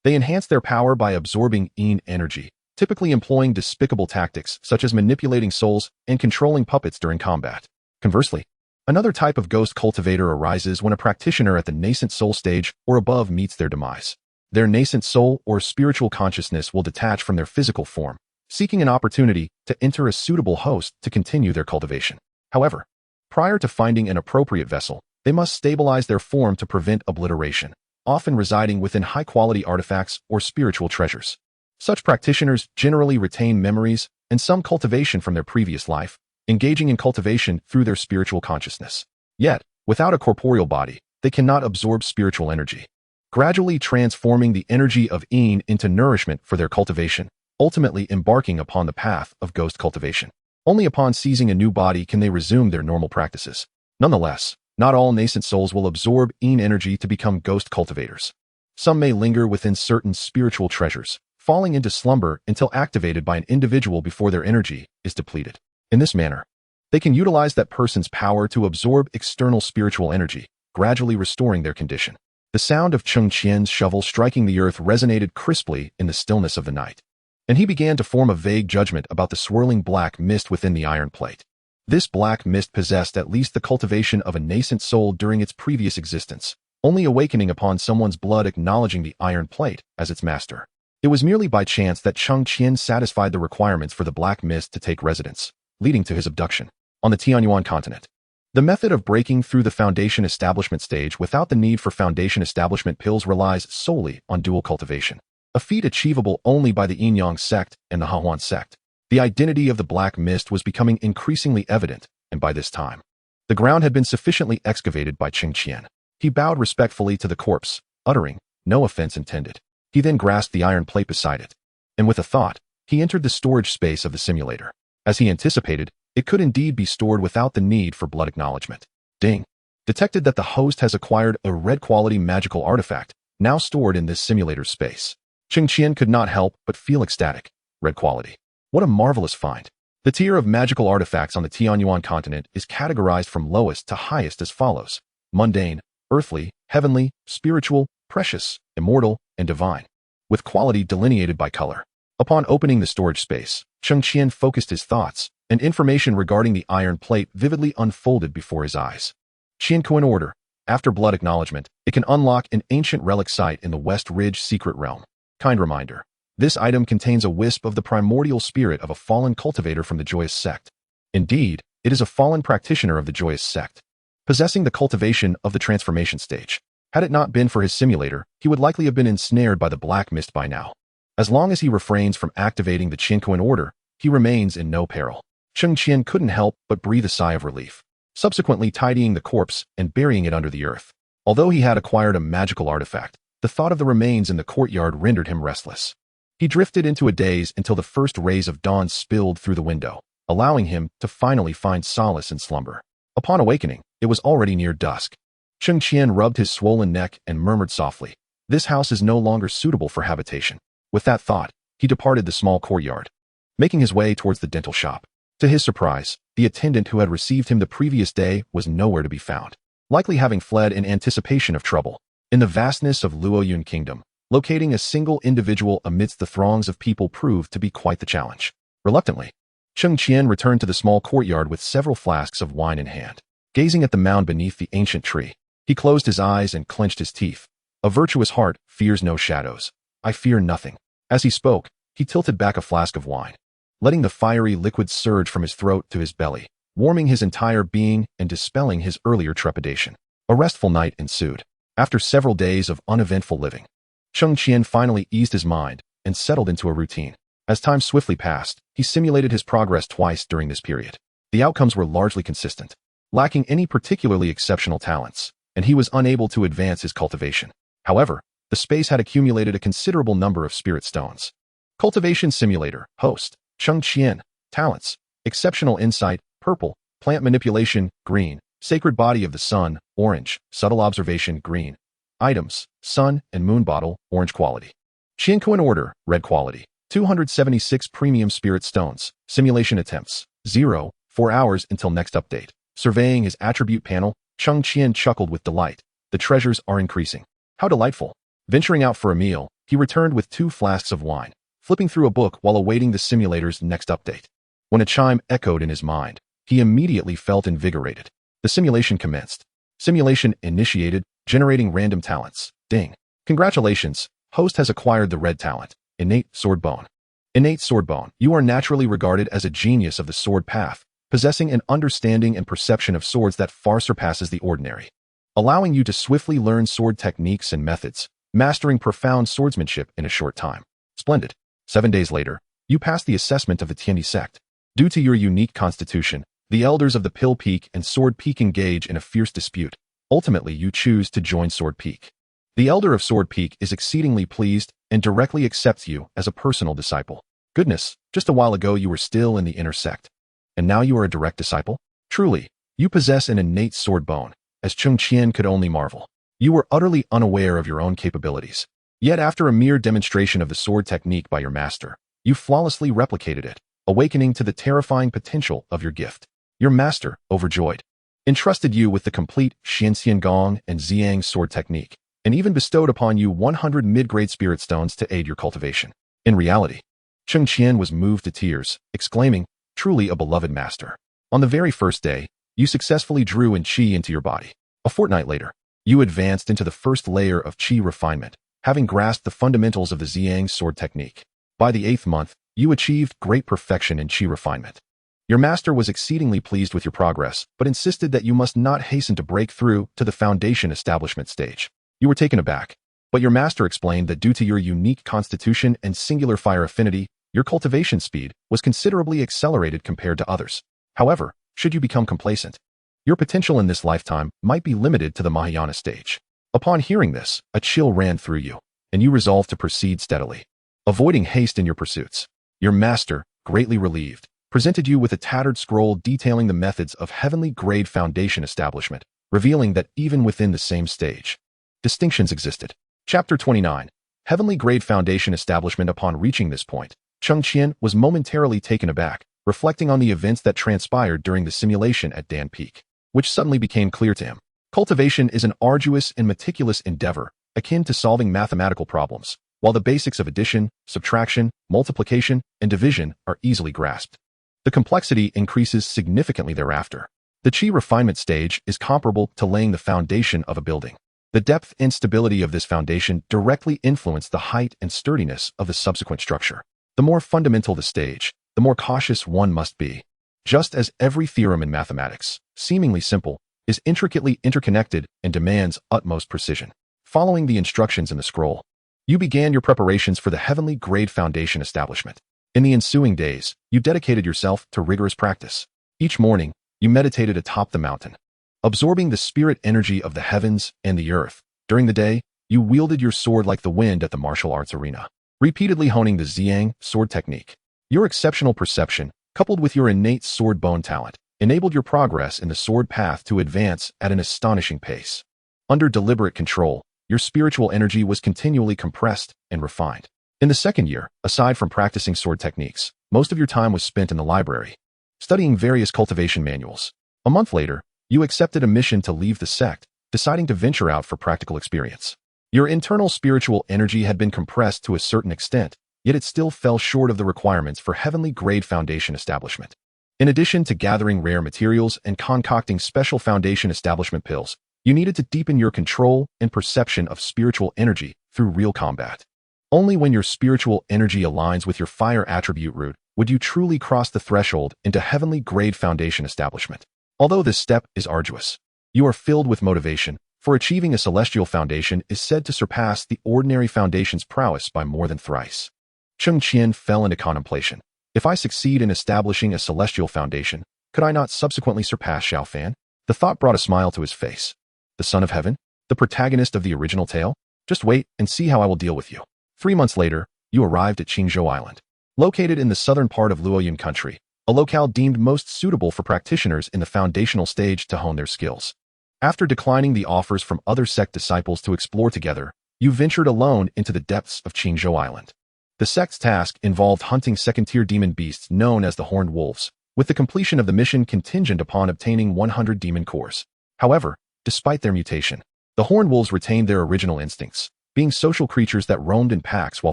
They enhance their power by absorbing yin energy, typically employing despicable tactics such as manipulating souls and controlling puppets during combat. Conversely, another type of ghost cultivator arises when a practitioner at the nascent soul stage or above meets their demise. Their nascent soul or spiritual consciousness will detach from their physical form, seeking an opportunity to enter a suitable host to continue their cultivation. However, prior to finding an appropriate vessel, they must stabilize their form to prevent obliteration, often residing within high-quality artifacts or spiritual treasures. Such practitioners generally retain memories and some cultivation from their previous life, engaging in cultivation through their spiritual consciousness. Yet, without a corporeal body, they cannot absorb spiritual energy, gradually transforming the energy of yin into nourishment for their cultivation, ultimately embarking upon the path of ghost cultivation. Only upon seizing a new body can they resume their normal practices. Nonetheless, not all nascent souls will absorb yin energy to become ghost cultivators. Some may linger within certain spiritual treasures, falling into slumber until activated by an individual before their energy is depleted. In this manner, They can utilize that person's power to absorb external spiritual energy, gradually restoring their condition. The sound of Cheng Qian's shovel striking the earth resonated crisply in the stillness of the night, and he began to form a vague judgment about the swirling black mist within the iron plate. This black mist possessed at least the cultivation of a nascent soul during its previous existence, only awakening upon someone's blood acknowledging the iron plate as its master. It was merely by chance that Cheng Qian satisfied the requirements for the black mist to take residence, leading to his abduction. On the Tianyuan continent, the method of breaking through the foundation establishment stage without the need for foundation establishment pills relies solely on dual cultivation, a feat achievable only by the Yin-Yang sect and the Hahuan sect. The identity of the black mist was becoming increasingly evident, and by this time, the ground had been sufficiently excavated by Cheng Qian. He bowed respectfully to the corpse, uttering, "No offense intended." He then grasped the iron plate beside it, and with a thought, he entered the storage space of the simulator. As he anticipated, it could indeed be stored without the need for blood acknowledgement. Ding! Detected that the host has acquired a red-quality magical artifact, now stored in this simulator space. Cheng Qian could not help but feel ecstatic. Red quality. What a marvelous find. The tier of magical artifacts on the Tianyuan continent is categorized from lowest to highest as follows: mundane, earthly, heavenly, spiritual, precious, immortal, and divine, with quality delineated by color. Upon opening the storage space, Cheng Qian focused his thoughts, and information regarding the iron plate vividly unfolded before his eyes. Qian order. After blood acknowledgement, it can unlock an ancient relic site in the West Ridge secret realm. Kind reminder. This item contains a wisp of the primordial spirit of a fallen cultivator from the Joyous sect. Indeed, it is a fallen practitioner of the Joyous sect, possessing the cultivation of the transformation stage. Had it not been for his simulator, he would likely have been ensnared by the black mist by now. As long as he refrains from activating the Qian order, he remains in no peril. Cheng Qian couldn't help but breathe a sigh of relief, subsequently tidying the corpse and burying it under the earth. Although he had acquired a magical artifact, the thought of the remains in the courtyard rendered him restless. He drifted into a daze until the first rays of dawn spilled through the window, allowing him to finally find solace in slumber. Upon awakening, it was already near dusk. Cheng Qian rubbed his swollen neck and murmured softly, "This house is no longer suitable for habitation." With that thought, he departed the small courtyard, making his way towards the dental shop. To his surprise, the attendant who had received him the previous day was nowhere to be found, likely having fled in anticipation of trouble. In the vastness of Luoyun Kingdom, locating a single individual amidst the throngs of people proved to be quite the challenge. Reluctantly, Cheng Qian returned to the small courtyard with several flasks of wine in hand. Gazing at the mound beneath the ancient tree, he closed his eyes and clenched his teeth. A virtuous heart fears no shadows. I fear nothing. As he spoke, he tilted back a flask of wine, letting the fiery liquid surge from his throat to his belly, warming his entire being and dispelling his earlier trepidation. A restful night ensued. After several days of uneventful living, Cheng Qian finally eased his mind and settled into a routine. As time swiftly passed, he simulated his progress twice during this period. The outcomes were largely consistent, lacking any particularly exceptional talents, and he was unable to advance his cultivation. However, the space had accumulated a considerable number of spirit stones. Cultivation Simulator, host, Cheng Qian, talents, exceptional insight, purple, plant manipulation, green, sacred body of the sun, orange, subtle observation, green, items, sun and moon bottle, orange quality. Qian order, red quality, 276 premium spirit stones, simulation attempts, 0, 4 hours until next update. Surveying his attribute panel, Cheng Qian chuckled with delight. The treasures are increasing. How delightful. Venturing out for a meal, he returned with 2 flasks of wine, flipping through a book while awaiting the simulator's next update. When a chime echoed in his mind, he immediately felt invigorated. The simulation commenced. Simulation initiated, generating random talents. Ding. Congratulations, host has acquired the red talent, Innate Sword Bone. Innate Sword Bone. You are naturally regarded as a genius of the sword path, possessing an understanding and perception of swords that far surpasses the ordinary, allowing you to swiftly learn sword techniques and methods, mastering profound swordsmanship in a short time. Splendid. 7 days later, you pass the assessment of the Tiandi sect. Due to your unique constitution, the elders of the Pill Peak and Sword Peak engage in a fierce dispute. Ultimately, you choose to join Sword Peak. The elder of Sword Peak is exceedingly pleased and directly accepts you as a personal disciple. Goodness, just a while ago you were still in the inner sect, and now you are a direct disciple? Truly, you possess an innate sword bone, as Cheng Qian could only marvel. You were utterly unaware of your own capabilities. Yet after a mere demonstration of the sword technique by your master, you flawlessly replicated it, awakening to the terrifying potential of your gift. Your master, overjoyed, entrusted you with the complete Xianxian Gong and Ziyang sword technique, and even bestowed upon you 100 mid-grade spirit stones to aid your cultivation. In reality, Cheng Qian was moved to tears, exclaiming, "Truly a beloved master." On the very first day, you successfully drew in qi into your body. A fortnight later, you advanced into the first layer of qi refinement, having grasped the fundamentals of the Ziyang sword technique. By the 8th month, you achieved great perfection in qi refinement. Your master was exceedingly pleased with your progress, but insisted that you must not hasten to break through to the foundation establishment stage. You were taken aback, but your master explained that due to your unique constitution and singular fire affinity, your cultivation speed was considerably accelerated compared to others. However, should you become complacent, your potential in this lifetime might be limited to the Mahayana stage. Upon hearing this, a chill ran through you, and you resolved to proceed steadily, avoiding haste in your pursuits. Your master, greatly relieved, presented you with a tattered scroll detailing the methods of heavenly grade foundation establishment, revealing that even within the same stage, distinctions existed. Chapter 29. Heavenly grade foundation establishment. Upon reaching this point, Cheng Qian was momentarily taken aback, reflecting on the events that transpired during the simulation at Dan Peak, which suddenly became clear to him. Cultivation is an arduous and meticulous endeavor, akin to solving mathematical problems, while the basics of addition, subtraction, multiplication, and division are easily grasped. The complexity increases significantly thereafter. The qi refinement stage is comparable to laying the foundation of a building. The depth and stability of this foundation directly influence the height and sturdiness of the subsequent structure. The more fundamental the stage, the more cautious one must be. Just as every theorem in mathematics, seemingly simple, is intricately interconnected and demands utmost precision. Following the instructions in the scroll, you began your preparations for the heavenly grade foundation establishment. In the ensuing days, you dedicated yourself to rigorous practice. Each morning, you meditated atop the mountain, absorbing the spirit energy of the heavens and the earth. During the day, you wielded your sword like the wind at the martial arts arena, repeatedly honing the Ziyang sword technique. Your exceptional perception, coupled with your innate sword bone talent, enabled your progress in the sword path to advance at an astonishing pace. Under deliberate control, your spiritual energy was continually compressed and refined. In the second year, aside from practicing sword techniques, most of your time was spent in the library, studying various cultivation manuals. A month later, you accepted a mission to leave the sect, deciding to venture out for practical experience. Your internal spiritual energy had been compressed to a certain extent, yet it still fell short of the requirements for heavenly grade foundation establishment. In addition to gathering rare materials and concocting special foundation establishment pills, you needed to deepen your control and perception of spiritual energy through real combat. Only when your spiritual energy aligns with your fire attribute root would you truly cross the threshold into heavenly grade foundation establishment. Although this step is arduous, you are filled with motivation, for achieving a celestial foundation is said to surpass the ordinary foundation's prowess by more than thrice. Cheng Qian fell into contemplation. If I succeed in establishing a celestial foundation, could I not subsequently surpass Xiao Fan? The thought brought a smile to his face. The son of heaven? The protagonist of the original tale? Just wait and see how I will deal with you. 3 months later, you arrived at Qingzhou Island. Located in the southern part of Luoyun country, a locale deemed most suitable for practitioners in the foundational stage to hone their skills. After declining the offers from other sect disciples to explore together, you ventured alone into the depths of Qingzhou Island. The sect's task involved hunting second-tier demon beasts known as the Horned Wolves, with the completion of the mission contingent upon obtaining 100 demon cores. However, despite their mutation, the Horned Wolves retained their original instincts, being social creatures that roamed in packs while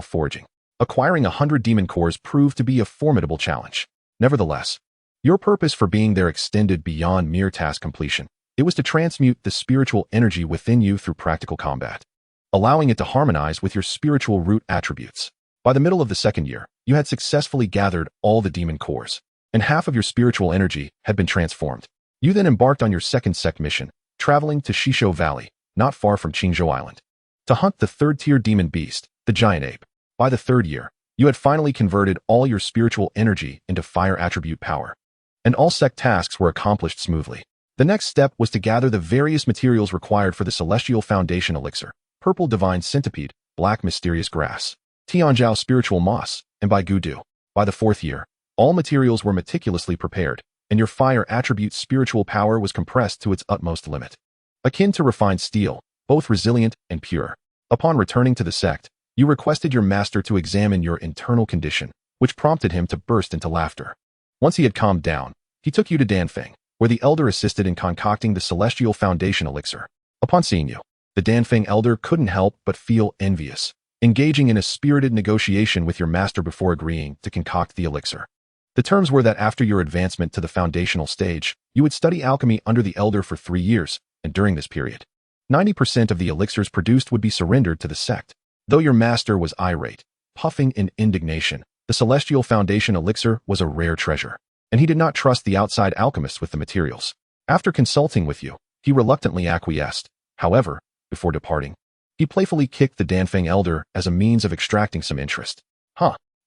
foraging. Acquiring 100 demon cores proved to be a formidable challenge. Nevertheless, your purpose for being there extended beyond mere task completion. It was to transmute the spiritual energy within you through practical combat, allowing it to harmonize with your spiritual root attributes. By the middle of the second year, you had successfully gathered all the demon cores, and half of your spiritual energy had been transformed. You then embarked on your second sect mission, traveling to Shishou Valley, not far from Qingzhou Island, to hunt the third-tier demon beast, the giant ape. By the third year, you had finally converted all your spiritual energy into fire attribute power, and all sect tasks were accomplished smoothly. The next step was to gather the various materials required for the Celestial Foundation Elixir: purple divine centipede, black mysterious grass, Tianjiao spiritual moss, and Bai Gudu. By the fourth year, all materials were meticulously prepared, and your fire attribute spiritual power was compressed to its utmost limit. Akin to refined steel, both resilient and pure. Upon returning to the sect, you requested your master to examine your internal condition, which prompted him to burst into laughter. Once he had calmed down, He took you to Danfeng, where the elder assisted in concocting the Celestial Foundation elixir. Upon seeing you, the Danfeng elder couldn't help but feel envious, engaging in a spirited negotiation with your master before agreeing to concoct the elixir. The terms were that after your advancement to the foundational stage, you would study alchemy under the elder for 3 years, and during this period, 90% of the elixirs produced would be surrendered to the sect. Though your master was irate, puffing in indignation, the Celestial Foundation elixir was a rare treasure, and he did not trust the outside alchemists with the materials. After consulting with you, he reluctantly acquiesced. However, before departing, he playfully kicked the Danfeng elder as a means of extracting some interest.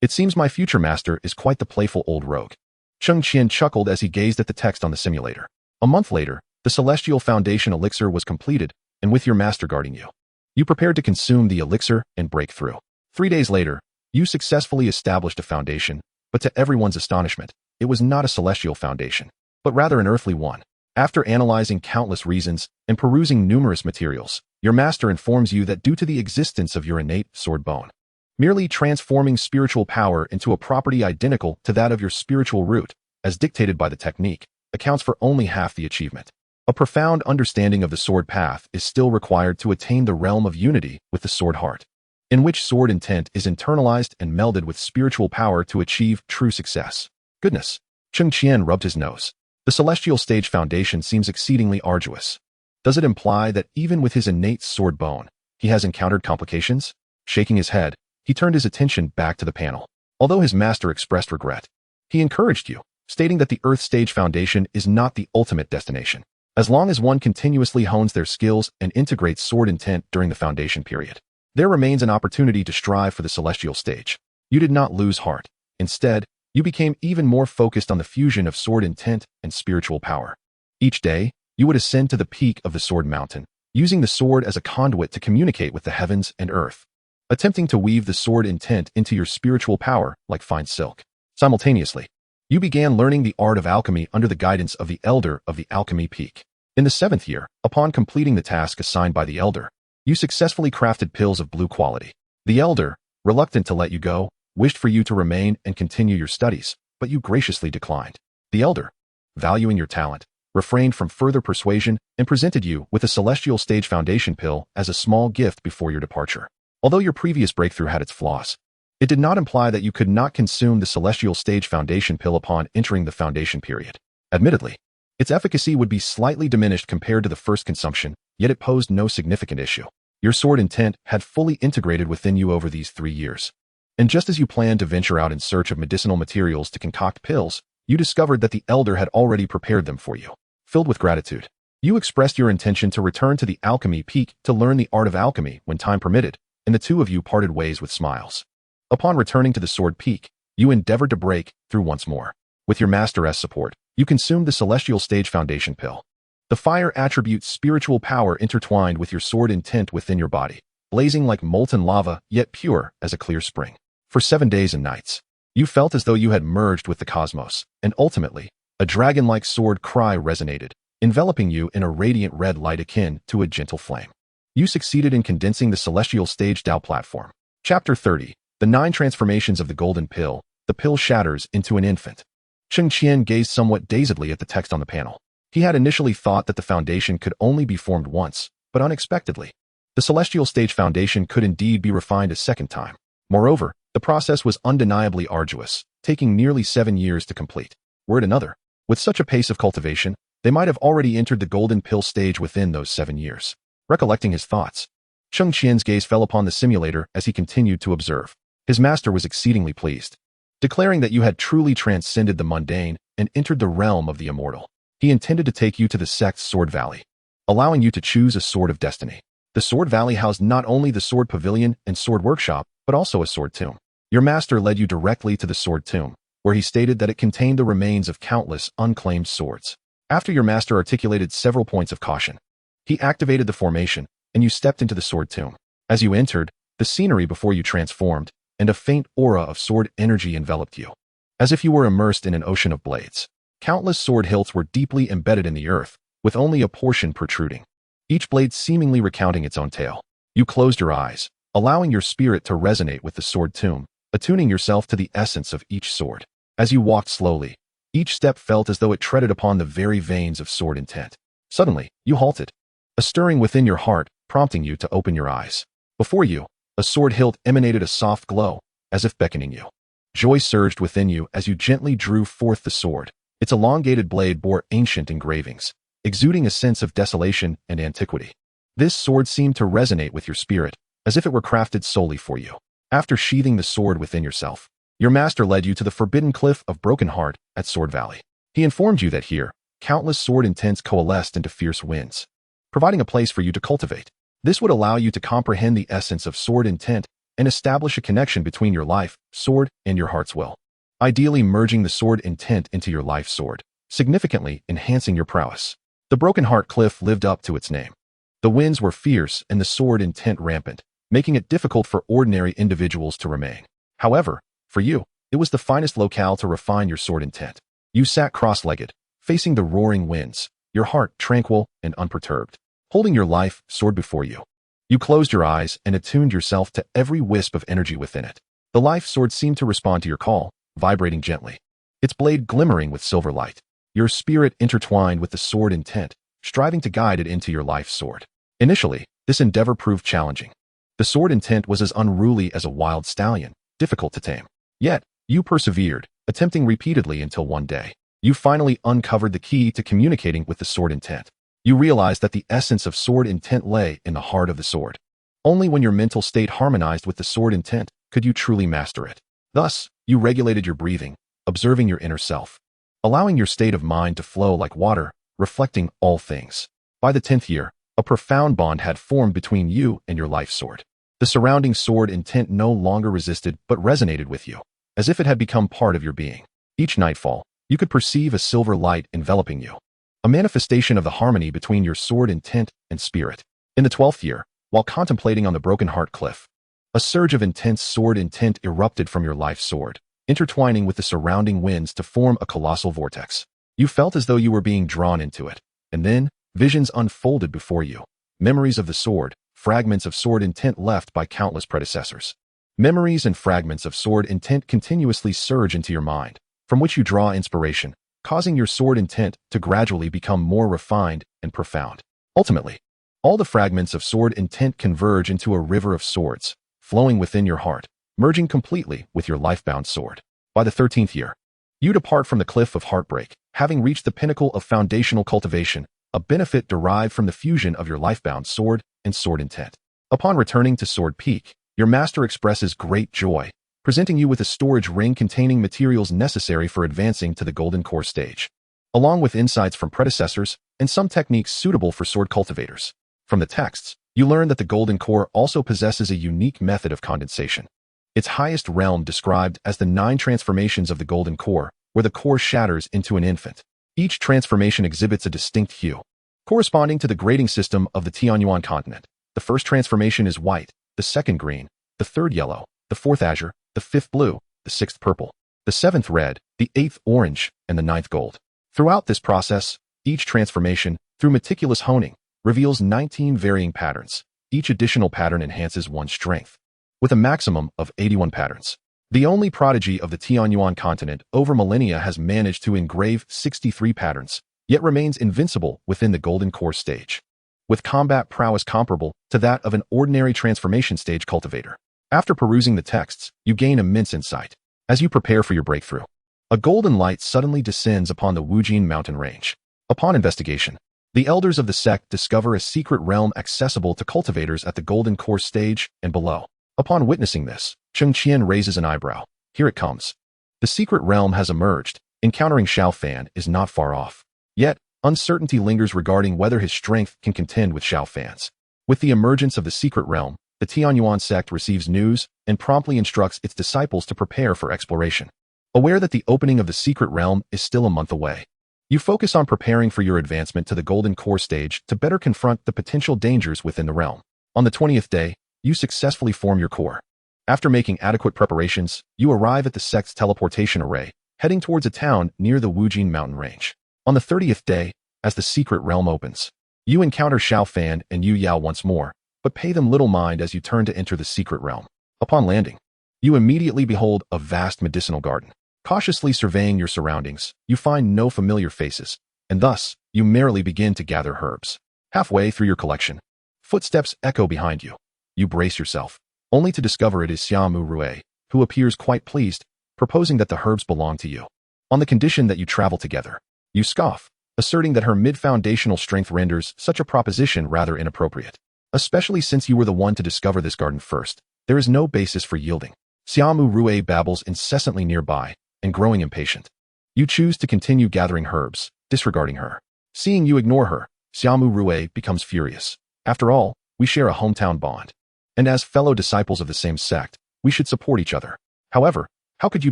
It seems my future master is quite the playful old rogue. Cheng Qian chuckled as he gazed at the text on the simulator. A month later, the Celestial Foundation elixir was completed, and with your master guarding you, you prepared to consume the elixir and break through. 3 days later, you successfully established a foundation, but to everyone's astonishment, it was not a celestial foundation, but rather an earthly one. After analyzing countless reasons and perusing numerous materials, your master informs you that due to the existence of your innate sword bone, merely transforming spiritual power into a property identical to that of your spiritual root, as dictated by the technique, accounts for only half the achievement. A profound understanding of the sword path is still required to attain the realm of unity with the sword heart, in which sword intent is internalized and melded with spiritual power to achieve true success. Goodness! Cheng Qian rubbed his nose. The celestial stage foundation seems exceedingly arduous. Does it imply that even with his innate sword bone, he has encountered complications? Shaking his head, he turned his attention back to the panel. Although his master expressed regret, he encouraged you, stating that the Earth Stage Foundation is not the ultimate destination, as long as one continuously hones their skills and integrates sword intent during the foundation period. There remains an opportunity to strive for the celestial stage. You did not lose heart. Instead, you became even more focused on the fusion of sword intent and spiritual power. Each day, you would ascend to the peak of the sword mountain, using the sword as a conduit to communicate with the heavens and earth, attempting to weave the sword intent into your spiritual power like fine silk. Simultaneously, you began learning the art of alchemy under the guidance of the Elder of the Alchemy Peak. In the 7th year, upon completing the task assigned by the Elder, you successfully crafted pills of blue quality. The Elder, reluctant to let you go, wished for you to remain and continue your studies, but you graciously declined. The Elder, valuing your talent, refrained from further persuasion and presented you with a Celestial Stage Foundation pill as a small gift before your departure. Although your previous breakthrough had its flaws, it did not imply that you could not consume the Celestial Stage Foundation pill upon entering the foundation period. Admittedly, its efficacy would be slightly diminished compared to the first consumption, yet it posed no significant issue. Your sword intent had fully integrated within you over these 3 years. And just as you planned to venture out in search of medicinal materials to concoct pills, you discovered that the Elder had already prepared them for you. Filled with gratitude, you expressed your intention to return to the Alchemy Peak to learn the art of alchemy when time permitted, and the two of you parted ways with smiles. Upon returning to the Sword Peak, you endeavored to break through once more. With your master as support, you consumed the Celestial Stage Foundation pill. The fire attribute spiritual power intertwined with your sword intent within your body, blazing like molten lava, yet pure as a clear spring. For 7 days and nights, you felt as though you had merged with the cosmos, and ultimately, a dragon-like sword cry resonated, enveloping you in a radiant red light akin to a gentle flame. You succeeded in condensing the Celestial Stage Dao platform. Chapter 30. The 9 Transformations of the Golden Pill. The pill shatters into an infant. Cheng Qian gazed somewhat dazedly at the text on the panel. He had initially thought that the foundation could only be formed once, but unexpectedly, the Celestial Stage Foundation could indeed be refined a second time. Moreover, the process was undeniably arduous, taking nearly 7 years to complete. Were it another, with such a pace of cultivation, they might have already entered the Golden Pill stage within those 7 years. Recollecting his thoughts, Cheng Qian's gaze fell upon the simulator as he continued to observe. His master was exceedingly pleased, declaring that you had truly transcended the mundane and entered the realm of the immortal. He intended to take you to the sect's Sword Valley, allowing you to choose a sword of destiny. The Sword Valley housed not only the Sword Pavilion and Sword Workshop, but also a Sword Tomb. Your master led you directly to the Sword Tomb, where he stated that it contained the remains of countless unclaimed swords. After your master articulated several points of caution, he activated the formation, and you stepped into the Sword Tomb. As you entered, the scenery before you transformed, and a faint aura of sword energy enveloped you, as if you were immersed in an ocean of blades. Countless sword hilts were deeply embedded in the earth, with only a portion protruding, each blade seemingly recounting its own tale. You closed your eyes, allowing your spirit to resonate with the Sword Tomb, attuning yourself to the essence of each sword. As you walked slowly, Each step felt as though it treaded upon the very veins of sword intent. Suddenly, you halted. A stirring within your heart, prompting you to open your eyes. Before you, a sword hilt emanated a soft glow, as if beckoning you. Joy surged within you as you gently drew forth the sword. Its elongated blade bore ancient engravings, exuding a sense of desolation and antiquity. This sword seemed to resonate with your spirit, as if it were crafted solely for you. After sheathing the sword within yourself, your master led you to the forbidden cliff of Broken Heart at Sword Valley. He informed you that here, countless sword intents coalesced into fierce winds, providing a place for you to cultivate. This would allow you to comprehend the essence of sword intent and establish a connection between your life, sword, and your heart's will, ideally merging the sword intent into your life sword, significantly enhancing your prowess. The Broken Heart Cliff lived up to its name. The winds were fierce and the sword intent rampant, making it difficult for ordinary individuals to remain. However, for you, it was the finest locale to refine your sword intent. You sat cross-legged, facing the roaring winds, your heart tranquil and unperturbed, holding your life sword before you. You closed your eyes and attuned yourself to every wisp of energy within it. The life sword seemed to respond to your call, vibrating gently, its blade glimmering with silver light. Your spirit intertwined with the sword intent, striving to guide it into your life sword. Initially, this endeavor proved challenging. The sword intent was as unruly as a wild stallion, difficult to tame. Yet, you persevered, attempting repeatedly until one day, you finally uncovered the key to communicating with the sword intent. You realized that the essence of sword intent lay in the heart of the sword. Only when your mental state harmonized with the sword intent could you truly master it. Thus, you regulated your breathing, observing your inner self, allowing your state of mind to flow like water, reflecting all things. By the 10th year, a profound bond had formed between you and your life sword. The surrounding sword intent no longer resisted but resonated with you, as if it had become part of your being. Each nightfall, you could perceive a silver light enveloping you, a manifestation of the harmony between your sword intent and spirit. In the 12th year, while contemplating on the Broken Heart Cliff, a surge of intense sword intent erupted from your life sword, intertwining with the surrounding winds to form a colossal vortex. You felt as though you were being drawn into it, and then, visions unfolded before you, memories of the sword, fragments of sword intent left by countless predecessors. Memories and fragments of sword intent continuously surge into your mind, from which you draw inspiration, causing your sword intent to gradually become more refined and profound. Ultimately, all the fragments of sword intent converge into a river of swords, flowing within your heart, merging completely with your life-bound sword. By the 13th year, you depart from the cliff of heartbreak, having reached the pinnacle of foundational cultivation, a benefit derived from the fusion of your life-bound sword and sword intent. Upon returning to Sword Peak, your master expresses great joy, presenting you with a storage ring containing materials necessary for advancing to the Golden Core stage, along with insights from predecessors and some techniques suitable for sword cultivators. From the texts, you learn that the Golden Core also possesses a unique method of condensation. Its highest realm described as the 9 transformations of the Golden Core, where the core shatters into an infant. Each transformation exhibits a distinct hue, corresponding to the grading system of the Tianyuan continent. The first transformation is white, the second green, the third yellow, the fourth azure, the fifth blue, the sixth purple, the seventh red, the eighth orange, and the ninth gold. Throughout this process, each transformation, through meticulous honing, reveals 19 varying patterns. Each additional pattern enhances one's strength, with a maximum of 81 patterns. The only prodigy of the Tianyuan continent over millennia has managed to engrave 63 patterns, yet remains invincible within the Golden Core stage, with combat prowess comparable to that of an ordinary transformation stage cultivator. After perusing the texts, you gain immense insight. As you prepare for your breakthrough, a golden light suddenly descends upon the Wujin mountain range. Upon investigation, the elders of the sect discover a secret realm accessible to cultivators at the Golden Core stage and below. Upon witnessing this, Cheng Qian raises an eyebrow. Here it comes. The secret realm has emerged. Encountering Xiao Fan is not far off. Yet, uncertainty lingers regarding whether his strength can contend with Xiao Fan's. With the emergence of the secret realm, the Tianyuan sect receives news and promptly instructs its disciples to prepare for exploration. Aware that the opening of the secret realm is still a month away, you focus on preparing for your advancement to the Golden Core stage to better confront the potential dangers within the realm. On the 20th day, you successfully form your core. After making adequate preparations, you arrive at the sect's teleportation array, heading towards a town near the Wujin mountain range. On the 30th day, as the secret realm opens, you encounter Xiao Fan and Yue Yao once more, but pay them little mind as you turn to enter the secret realm. Upon landing, you immediately behold a vast medicinal garden. Cautiously surveying your surroundings, you find no familiar faces, and thus, you merrily begin to gather herbs. Halfway through your collection, footsteps echo behind you. You brace yourself, only to discover it is Xiaomu Rue, who appears quite pleased, proposing that the herbs belong to you, on the condition that you travel together. You scoff, asserting that her mid-foundational strength renders such a proposition rather inappropriate. Especially since you were the one to discover this garden first, there is no basis for yielding. Xiaomu Rue babbles incessantly nearby, and growing impatient. You choose to continue gathering herbs, disregarding her. Seeing you ignore her, Xiaomu Rue becomes furious. After all, we share a hometown bond. And as fellow disciples of the same sect, we should support each other. However, how could you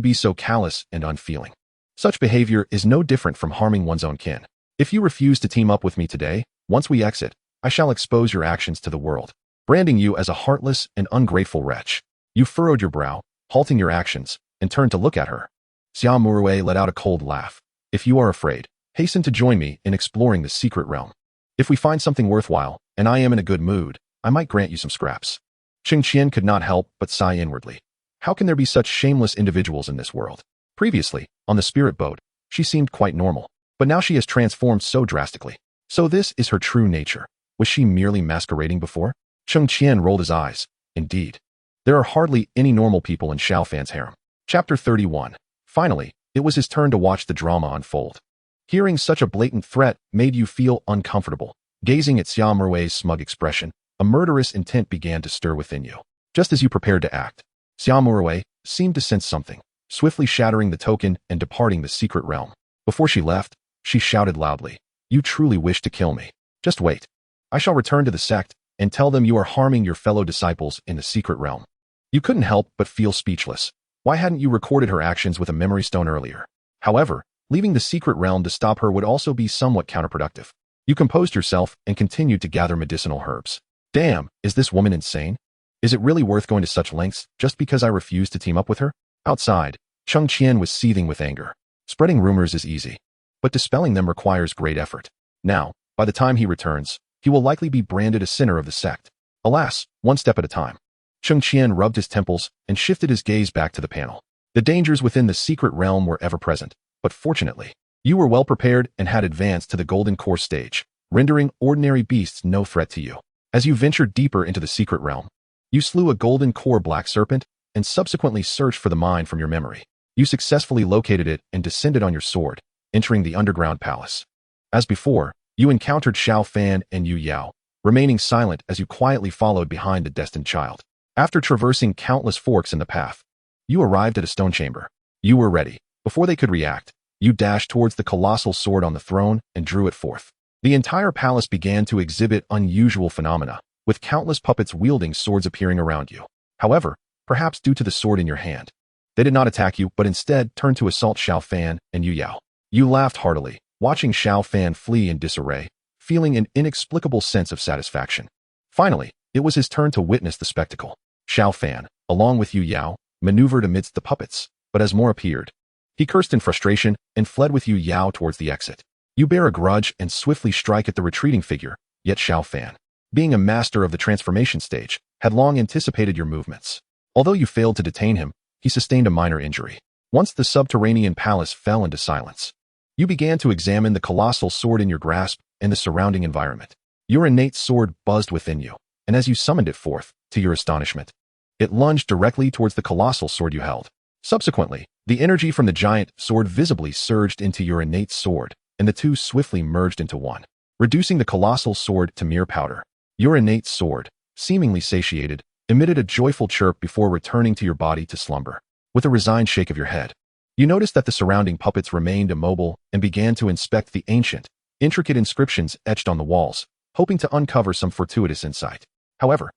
be so callous and unfeeling? Such behavior is no different from harming one's own kin. If you refuse to team up with me today, once we exit, I shall expose your actions to the world, branding you as a heartless and ungrateful wretch. You furrowed your brow, halting your actions, and turned to look at her. Xiaomu Rue let out a cold laugh. If you are afraid, hasten to join me in exploring the secret realm. If we find something worthwhile, and I am in a good mood, I might grant you some scraps. Cheng Qian could not help but sigh inwardly. How can there be such shameless individuals in this world? Previously, on the spirit boat, she seemed quite normal, but now she has transformed so drastically. So this is her true nature. Was she merely masquerading before? Cheng Qian rolled his eyes. Indeed. There are hardly any normal people in Xiao Fan's harem. Chapter 31. Finally, it was his turn to watch the drama unfold. Hearing such a blatant threat made you feel uncomfortable. Gazing at Xiaomu Rue's smug expression, a murderous intent began to stir within you. Just as you prepared to act, Xiaomu Rue seemed to sense something, swiftly shattering the token and departing the secret realm. Before she left, she shouted loudly, "You truly wish to kill me. Just wait. I shall return to the sect and tell them you are harming your fellow disciples in the secret realm." You couldn't help but feel speechless. Why hadn't you recorded her actions with a memory stone earlier? However, leaving the secret realm to stop her would also be somewhat counterproductive. You composed yourself and continued to gather medicinal herbs. Damn, is this woman insane? Is it really worth going to such lengths just because I refuse to team up with her? Outside, Cheng Qian was seething with anger. Spreading rumors is easy, but dispelling them requires great effort. Now, by the time he returns, he will likely be branded a sinner of the sect. Alas, one step at a time. Cheng Qian rubbed his temples and shifted his gaze back to the panel. The dangers within the secret realm were ever present, but fortunately, you were well prepared and had advanced to the golden core stage, rendering ordinary beasts no threat to you. As you ventured deeper into the secret realm, you slew a golden core black serpent and subsequently searched for the mine from your memory. You successfully located it and descended on your sword, entering the underground palace. As before, you encountered Xiao Fan and Yue Yao, remaining silent as you quietly followed behind the destined child. After traversing countless forks in the path, you arrived at a stone chamber. You were ready. Before they could react, you dashed towards the colossal sword on the throne and drew it forth. The entire palace began to exhibit unusual phenomena, with countless puppets wielding swords appearing around you. However, perhaps due to the sword in your hand, they did not attack you but instead turned to assault Xiao Fan and Yue Yao. You laughed heartily, watching Xiao Fan flee in disarray, feeling an inexplicable sense of satisfaction. Finally, it was his turn to witness the spectacle. Xiao Fan, along with Yue Yao, maneuvered amidst the puppets, but as more appeared, he cursed in frustration and fled with Yue Yao towards the exit. You bear a grudge and swiftly strike at the retreating figure, yet Xiao Fan, being a master of the transformation stage, had long anticipated your movements. Although you failed to detain him, he sustained a minor injury. Once the subterranean palace fell into silence, you began to examine the colossal sword in your grasp and the surrounding environment. Your innate sword buzzed within you, and as you summoned it forth, to your astonishment, it lunged directly towards the colossal sword you held. Subsequently, the energy from the giant sword visibly surged into your innate sword, and the two swiftly merged into one, reducing the colossal sword to mere powder. Your innate sword, seemingly satiated, emitted a joyful chirp before returning to your body to slumber. With a resigned shake of your head, you noticed that the surrounding puppets remained immobile and began to inspect the ancient, intricate inscriptions etched on the walls, hoping to uncover some fortuitous insight. However,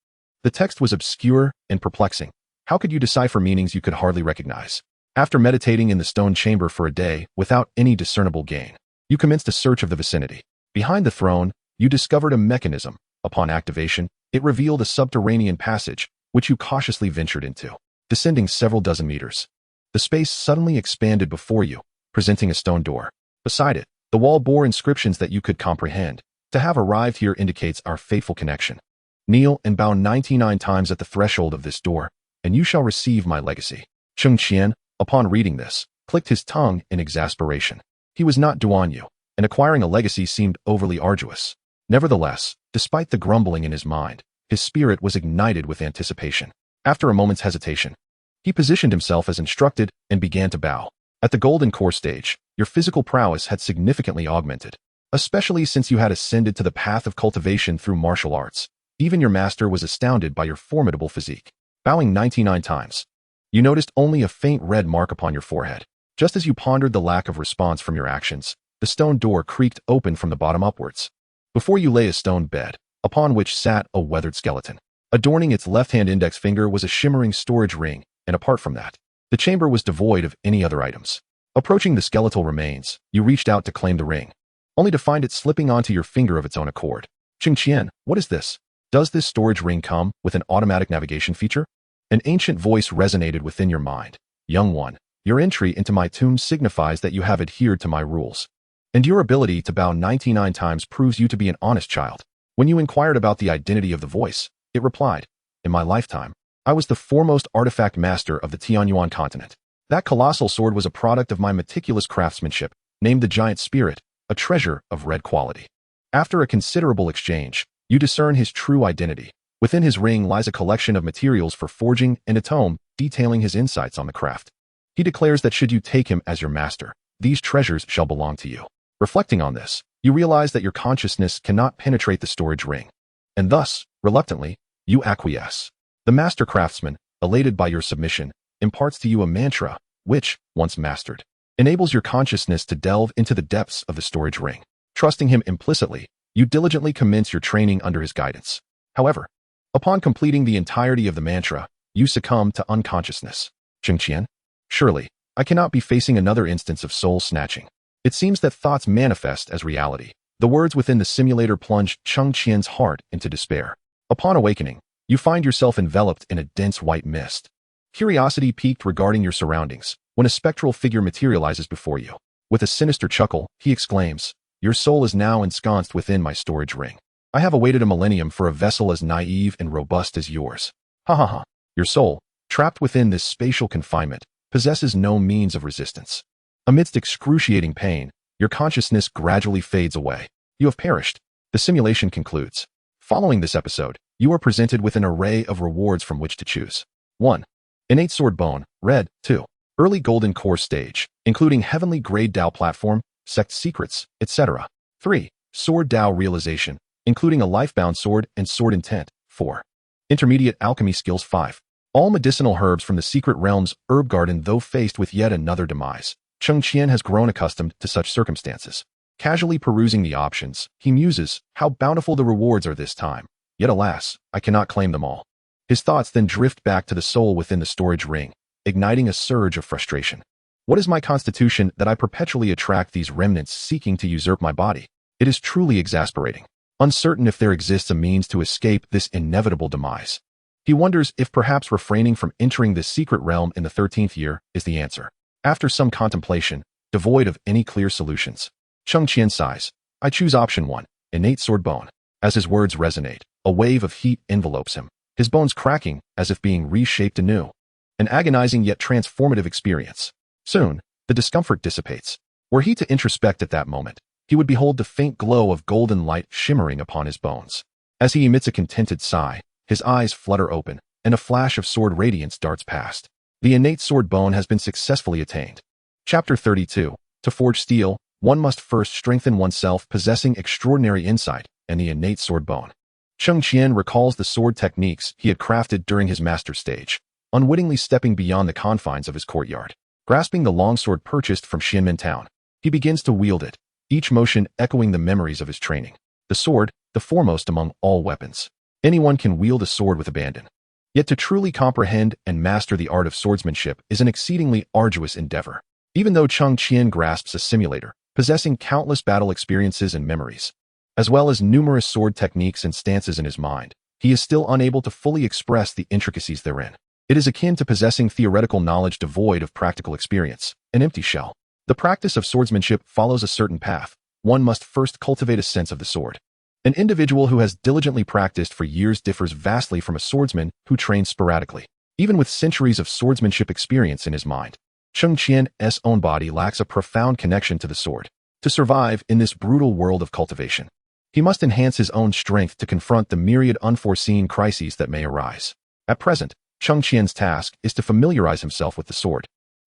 the text was obscure and perplexing. How could you decipher meanings you could hardly recognize? After meditating in the stone chamber for a day without any discernible gain, you commenced a search of the vicinity. Behind the throne, you discovered a mechanism. Upon activation, it revealed a subterranean passage, which you cautiously ventured into. Descending several dozen meters, the space suddenly expanded before you, presenting a stone door. Beside it, the wall bore inscriptions that you could comprehend. To have arrived here indicates our fateful connection. Kneel and bow 99 times at the threshold of this door, and you shall receive my legacy. Cheng Qian, upon reading this, clicked his tongue in exasperation. He was not Duanyu, and acquiring a legacy seemed overly arduous. Nevertheless, despite the grumbling in his mind, his spirit was ignited with anticipation. After a moment's hesitation, he positioned himself as instructed and began to bow. At the Golden Core stage, your physical prowess had significantly augmented, especially since you had ascended to the path of cultivation through martial arts. Even your master was astounded by your formidable physique. Bowing 99 times, you noticed only a faint red mark upon your forehead. Just as you pondered the lack of response from your actions, the stone door creaked open from the bottom upwards. Before you lay a stone bed, upon which sat a weathered skeleton. Adorning its left-hand index finger was a shimmering storage ring, and apart from that, the chamber was devoid of any other items. Approaching the skeletal remains, you reached out to claim the ring, only to find it slipping onto your finger of its own accord. Cheng Qian, what is this? Does this storage ring come with an automatic navigation feature? An ancient voice resonated within your mind. Young one, your entry into my tomb signifies that you have adhered to my rules, and your ability to bow 99 times proves you to be an honest child. When you inquired about the identity of the voice, it replied, in my lifetime, I was the foremost artifact master of the Tianyuan continent. That colossal sword was a product of my meticulous craftsmanship, named the Giant Spirit, a treasure of red quality. After a considerable exchange, you discern his true identity. Within his ring lies a collection of materials for forging and a tome detailing his insights on the craft. He declares that should you take him as your master, these treasures shall belong to you. Reflecting on this, you realize that your consciousness cannot penetrate the storage ring, and thus, reluctantly, you acquiesce. The master craftsman, elated by your submission, imparts to you a mantra, which, once mastered, enables your consciousness to delve into the depths of the storage ring. Trusting him implicitly, you diligently commence your training under his guidance. However, upon completing the entirety of the mantra, you succumb to unconsciousness. Cheng Qian, surely, I cannot be facing another instance of soul snatching. It seems that thoughts manifest as reality. The words within the simulator plunged Cheng Qian's heart into despair. Upon awakening, you find yourself enveloped in a dense white mist. Curiosity piqued regarding your surroundings when a spectral figure materializes before you. With a sinister chuckle, he exclaims, your soul is now ensconced within my storage ring. I have awaited a millennium for a vessel as naive and robust as yours. Ha ha ha. Your soul, trapped within this spatial confinement, possesses no means of resistance. Amidst excruciating pain, your consciousness gradually fades away. You have perished. The simulation concludes. Following this episode, you are presented with an array of rewards from which to choose. 1. Innate Sword Bone, Red. 2. Early Golden Core Stage, including Heavenly Grade Dao Platform, Sect Secrets, etc. 3. Sword Dao Realization, including a Lifebound Sword and Sword Intent. 4. Intermediate Alchemy Skills. 5. All medicinal herbs from the Secret Realm's Herb Garden. Though faced with yet another demise, Cheng Qian has grown accustomed to such circumstances. Casually perusing the options, he muses, how bountiful the rewards are this time. Yet alas, I cannot claim them all. His thoughts then drift back to the soul within the storage ring, igniting a surge of frustration. What is my constitution that I perpetually attract these remnants seeking to usurp my body? It is truly exasperating. Uncertain if there exists a means to escape this inevitable demise, he wonders if perhaps refraining from entering this secret realm in the 13th year is the answer. After some contemplation, devoid of any clear solutions, Cheng Qian sighs. I choose option 1, Innate Sword Bone. As his words resonate, a wave of heat envelopes him, his bones cracking as if being reshaped anew. An agonizing yet transformative experience. Soon, the discomfort dissipates. Were he to introspect at that moment, he would behold the faint glow of golden light shimmering upon his bones. As he emits a contented sigh, his eyes flutter open, and a flash of sword radiance darts past. The innate sword bone has been successfully attained. Chapter 32. To forge steel, one must first strengthen oneself, possessing extraordinary insight and the innate sword bone. Cheng Qian recalls the sword techniques he had crafted during his master stage, unwittingly stepping beyond the confines of his courtyard. Grasping the longsword purchased from Xianmen Town, he begins to wield it, each motion echoing the memories of his training. The sword, the foremost among all weapons. Anyone can wield a sword with abandon. Yet to truly comprehend and master the art of swordsmanship is an exceedingly arduous endeavor. Even though Cheng Qian grasps a simulator, possessing countless battle experiences and memories, as well as numerous sword techniques and stances in his mind, he is still unable to fully express the intricacies therein. It is akin to possessing theoretical knowledge devoid of practical experience, an empty shell. The practice of swordsmanship follows a certain path. One must first cultivate a sense of the sword. An individual who has diligently practiced for years differs vastly from a swordsman who trains sporadically. Even with centuries of swordsmanship experience in his mind, Cheng Qian's own body lacks a profound connection to the sword. To survive in this brutal world of cultivation, he must enhance his own strength to confront the myriad unforeseen crises that may arise. At present, Cheng Qian's task is to familiarize himself with the sword,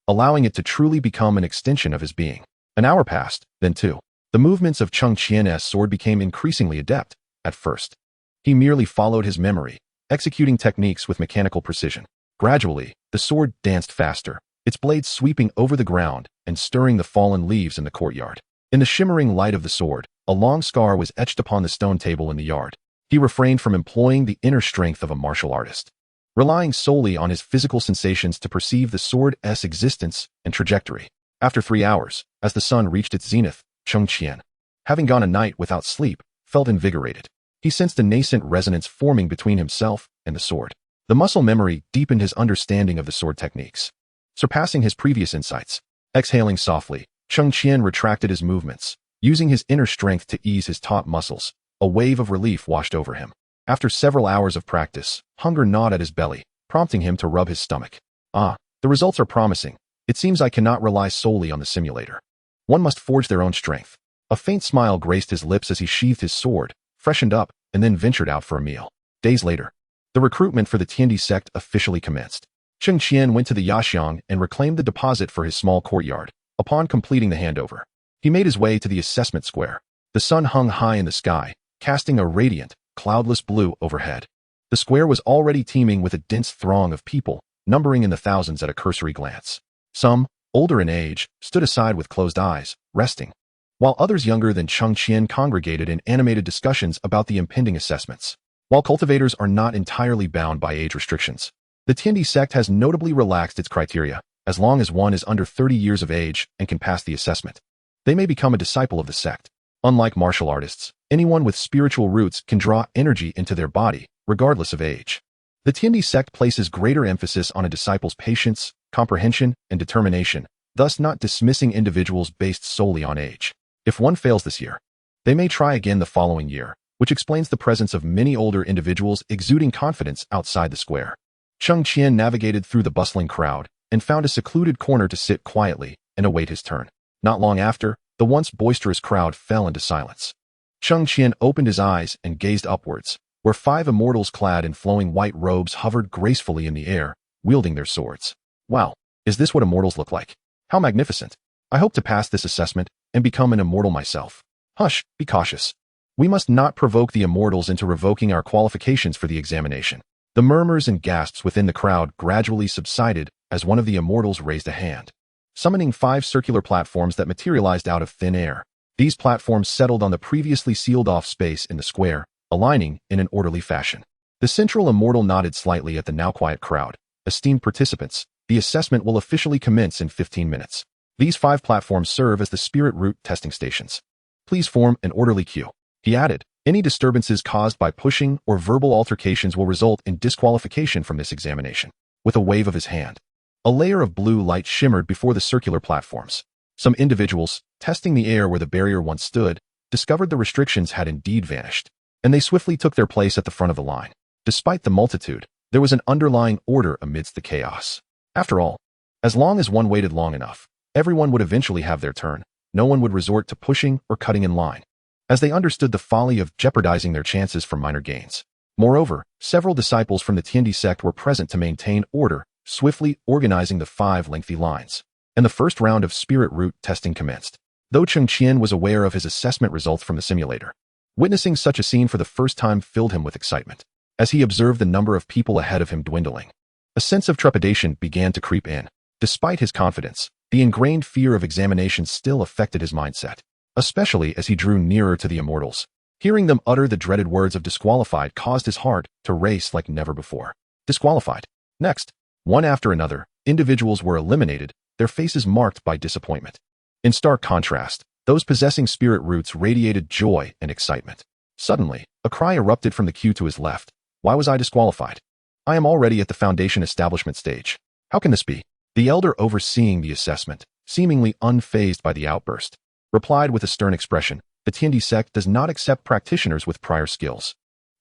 allowing it to truly become an extension of his being. An hour passed, then two. The movements of Cheng Qian's sword became increasingly adept. At first, he merely followed his memory, executing techniques with mechanical precision. Gradually, the sword danced faster, its blades sweeping over the ground and stirring the fallen leaves in the courtyard. In the shimmering light of the sword, a long scar was etched upon the stone table in the yard. He refrained from employing the inner strength of a martial artist, relying solely on his physical sensations to perceive the sword's existence and trajectory. After 3 hours, as the sun reached its zenith, Cheng Qian, having gone a night without sleep, felt invigorated. He sensed a nascent resonance forming between himself and the sword. The muscle memory deepened his understanding of the sword techniques, surpassing his previous insights. Exhaling softly, Cheng Qian retracted his movements, using his inner strength to ease his taut muscles. A wave of relief washed over him. After several hours of practice, hunger gnawed at his belly, prompting him to rub his stomach. The results are promising. It seems I cannot rely solely on the simulator. One must forge their own strength. A faint smile graced his lips as he sheathed his sword, freshened up, and then ventured out for a meal. Days later, the recruitment for the Tiandi sect officially commenced. Cheng Qian went to the Yaxiang and reclaimed the deposit for his small courtyard. Upon completing the handover, he made his way to the assessment square. The sun hung high in the sky, casting a radiant, cloudless blue overhead. The square was already teeming with a dense throng of people, numbering in the thousands at a cursory glance. Some, older in age, stood aside with closed eyes, resting, while others younger than Cheng Qian congregated in animated discussions about the impending assessments. While cultivators are not entirely bound by age restrictions, the Tiandi sect has notably relaxed its criteria. As long as one is under 30 years of age and can pass the assessment, they may become a disciple of the sect. Unlike martial artists, anyone with spiritual roots can draw energy into their body, regardless of age. The Tiandi sect places greater emphasis on a disciple's patience, comprehension, and determination, thus not dismissing individuals based solely on age. If one fails this year, they may try again the following year, which explains the presence of many older individuals exuding confidence outside the square. Cheng Qian navigated through the bustling crowd and found a secluded corner to sit quietly and await his turn. Not long after, the once boisterous crowd fell into silence. Cheng Qian opened his eyes and gazed upwards, where 5 immortals clad in flowing white robes hovered gracefully in the air, wielding their swords. Wow, is this what immortals look like? How magnificent! I hope to pass this assessment and become an immortal myself. Hush, be cautious. We must not provoke the immortals into revoking our qualifications for the examination. The murmurs and gasps within the crowd gradually subsided as one of the immortals raised a hand, summoning 5 circular platforms that materialized out of thin air. These platforms settled on the previously sealed-off space in the square, aligning in an orderly fashion. The central immortal nodded slightly at the now quiet crowd. Esteemed participants, the assessment will officially commence in 15 minutes. These 5 platforms serve as the spirit root testing stations. Please form an orderly queue. He added, any disturbances caused by pushing or verbal altercations will result in disqualification from this examination. With a wave of his hand, a layer of blue light shimmered before the circular platforms. Some individuals, testing the air where the barrier once stood, discovered the restrictions had indeed vanished, and they swiftly took their place at the front of the line. Despite the multitude, there was an underlying order amidst the chaos. After all, as long as one waited long enough, everyone would eventually have their turn. No one would resort to pushing or cutting in line, as they understood the folly of jeopardizing their chances for minor gains. Moreover, several disciples from the Tiandi sect were present to maintain order, swiftly organizing the 5 lengthy lines. And the first round of spirit root testing commenced. Though Cheng Qian was aware of his assessment results from the simulator, witnessing such a scene for the first time filled him with excitement. As he observed the number of people ahead of him dwindling, a sense of trepidation began to creep in. Despite his confidence, the ingrained fear of examination still affected his mindset, especially as he drew nearer to the immortals. Hearing them utter the dreaded words of disqualified caused his heart to race like never before. Disqualified. Next, one after another, individuals were eliminated, their faces marked by disappointment. In stark contrast, those possessing spirit roots radiated joy and excitement. Suddenly, a cry erupted from the queue to his left. Why was I disqualified? I am already at the foundation establishment stage. How can this be? The elder overseeing the assessment, seemingly unfazed by the outburst, replied with a stern expression, the Tiandi sect does not accept practitioners with prior skills.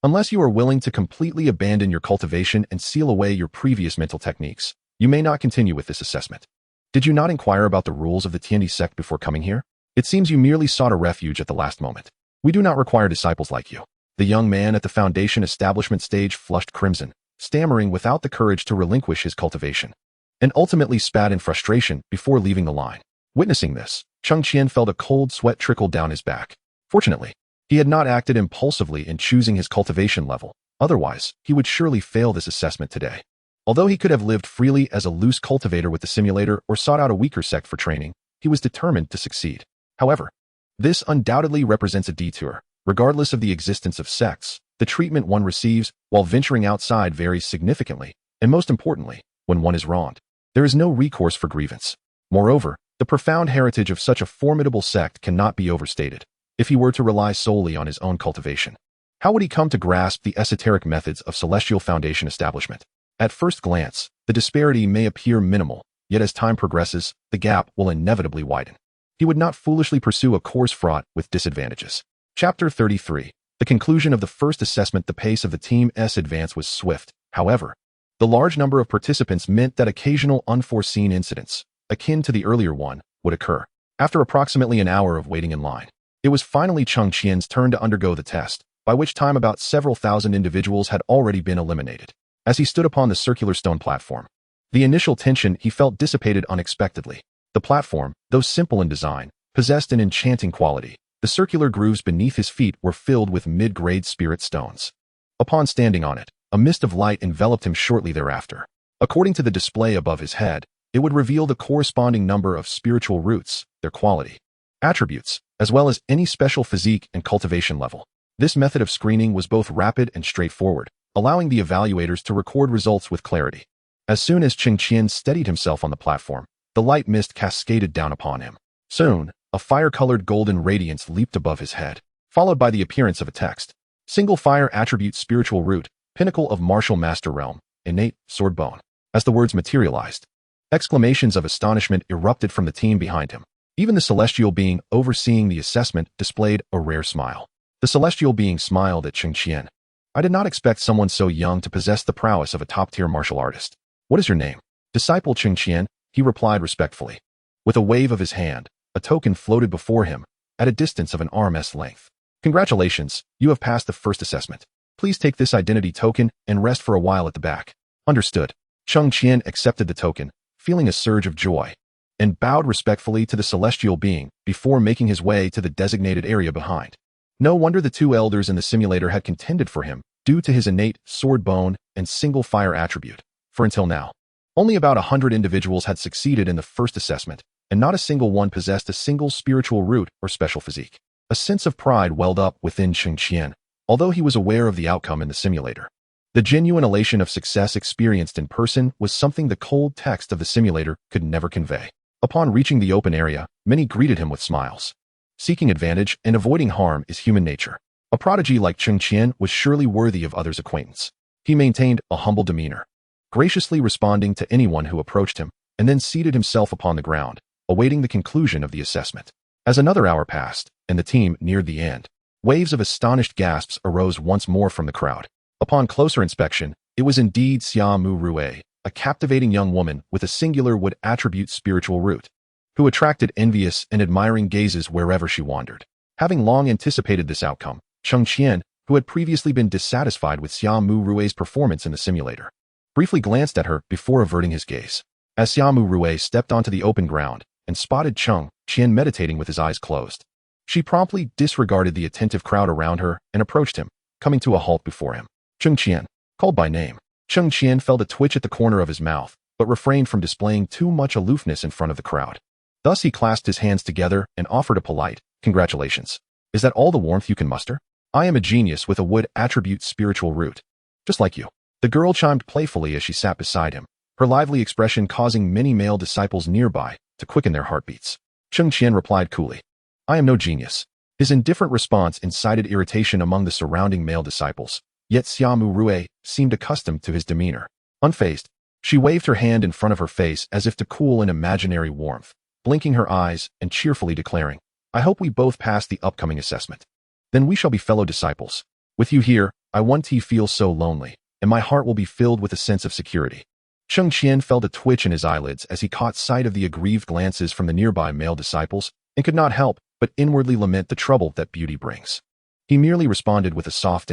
Unless you are willing to completely abandon your cultivation and seal away your previous mental techniques, you may not continue with this assessment. Did you not inquire about the rules of the Tiandi sect before coming here? It seems you merely sought a refuge at the last moment. We do not require disciples like you. The young man at the foundation establishment stage flushed crimson, stammering without the courage to relinquish his cultivation, and ultimately spat in frustration before leaving the line. Witnessing this, Cheng Qian felt a cold sweat trickle down his back. Fortunately, he had not acted impulsively in choosing his cultivation level. Otherwise, he would surely fail this assessment today. Although he could have lived freely as a loose cultivator with the simulator or sought out a weaker sect for training, he was determined to succeed. However, this undoubtedly represents a detour. Regardless of the existence of sects, the treatment one receives while venturing outside varies significantly, and most importantly, when one is wronged, there is no recourse for grievance. Moreover, the profound heritage of such a formidable sect cannot be overstated. If he were to rely solely on his own cultivation, how would he come to grasp the esoteric methods of Celestial Foundation establishment? At first glance, the disparity may appear minimal, yet as time progresses, the gap will inevitably widen. He would not foolishly pursue a course fraught with disadvantages. Chapter 33. The conclusion of the first assessment. The pace of the team's advance was swift. However, the large number of participants meant that occasional unforeseen incidents, akin to the earlier one, would occur. After approximately an hour of waiting in line, it was finally Cheng Qian's turn to undergo the test, by which time about several thousand individuals had already been eliminated. As he stood upon the circular stone platform, the initial tension he felt dissipated unexpectedly. The platform, though simple in design, possessed an enchanting quality. The circular grooves beneath his feet were filled with mid-grade spirit stones. Upon standing on it, a mist of light enveloped him shortly thereafter. According to the display above his head, it would reveal the corresponding number of spiritual roots, their quality, attributes, as well as any special physique and cultivation level. This method of screening was both rapid and straightforward, allowing the evaluators to record results with clarity. As soon as Cheng Qian steadied himself on the platform, the light mist cascaded down upon him. Soon, a fire-colored golden radiance leaped above his head, followed by the appearance of a text. Single fire attribute spiritual root, pinnacle of martial master realm, innate, sword bone. As the words materialized, exclamations of astonishment erupted from the team behind him. Even the celestial being overseeing the assessment displayed a rare smile. The celestial being smiled at Cheng Qian. I did not expect someone so young to possess the prowess of a top-tier martial artist. What is your name? Disciple Cheng Qian, he replied respectfully. With a wave of his hand, a token floated before him, at a distance of an arm's length. Congratulations, you have passed the first assessment. Please take this identity token and rest for a while at the back. Understood. Cheng Qian accepted the token, feeling a surge of joy, and bowed respectfully to the celestial being before making his way to the designated area behind. No wonder the two elders in the simulator had contended for him, due to his innate sword bone and single fire attribute. For until now, only about 100 individuals had succeeded in the first assessment, and not a single one possessed a single spiritual root or special physique. A sense of pride welled up within Cheng Qian, although he was aware of the outcome in the simulator. The genuine elation of success experienced in person was something the cold text of the simulator could never convey. Upon reaching the open area, many greeted him with smiles. Seeking advantage and avoiding harm is human nature. A prodigy like Cheng Qian was surely worthy of others' acquaintance. He maintained a humble demeanor, graciously responding to anyone who approached him, and then seated himself upon the ground, awaiting the conclusion of the assessment. As another hour passed, and the team neared the end, waves of astonished gasps arose once more from the crowd. Upon closer inspection, it was indeed Xia Mu Rue, a captivating young woman with a singular wood attribute spiritual root, who attracted envious and admiring gazes wherever she wandered. Having long anticipated this outcome, Cheng Qian, who had previously been dissatisfied with Xia Mu Rue's performance in the simulator, briefly glanced at her before averting his gaze. As Xia Mu Rue stepped onto the open ground and spotted Cheng Qian meditating with his eyes closed, she promptly disregarded the attentive crowd around her and approached him, coming to a halt before him. Cheng Qian, called by name. Cheng Qian felt a twitch at the corner of his mouth, but refrained from displaying too much aloofness in front of the crowd. Thus he clasped his hands together and offered a polite, "Congratulations. Is that all the warmth you can muster? I am a genius with a wood attribute spiritual root. Just like you." The girl chimed playfully as she sat beside him, her lively expression causing many male disciples nearby to quicken their heartbeats. Cheng Qian replied coolly, "I am no genius." His indifferent response incited irritation among the surrounding male disciples, yet Xia Mu Rue seemed accustomed to his demeanor. Unfazed, she waved her hand in front of her face as if to cool an imaginary warmth, blinking her eyes and cheerfully declaring, "I hope we both pass the upcoming assessment. Then we shall be fellow disciples. With you here, I want to feel so lonely, and my heart will be filled with a sense of security." Cheng Qian felt a twitch in his eyelids as he caught sight of the aggrieved glances from the nearby male disciples and could not help but inwardly lament the trouble that beauty brings. He merely responded with a soft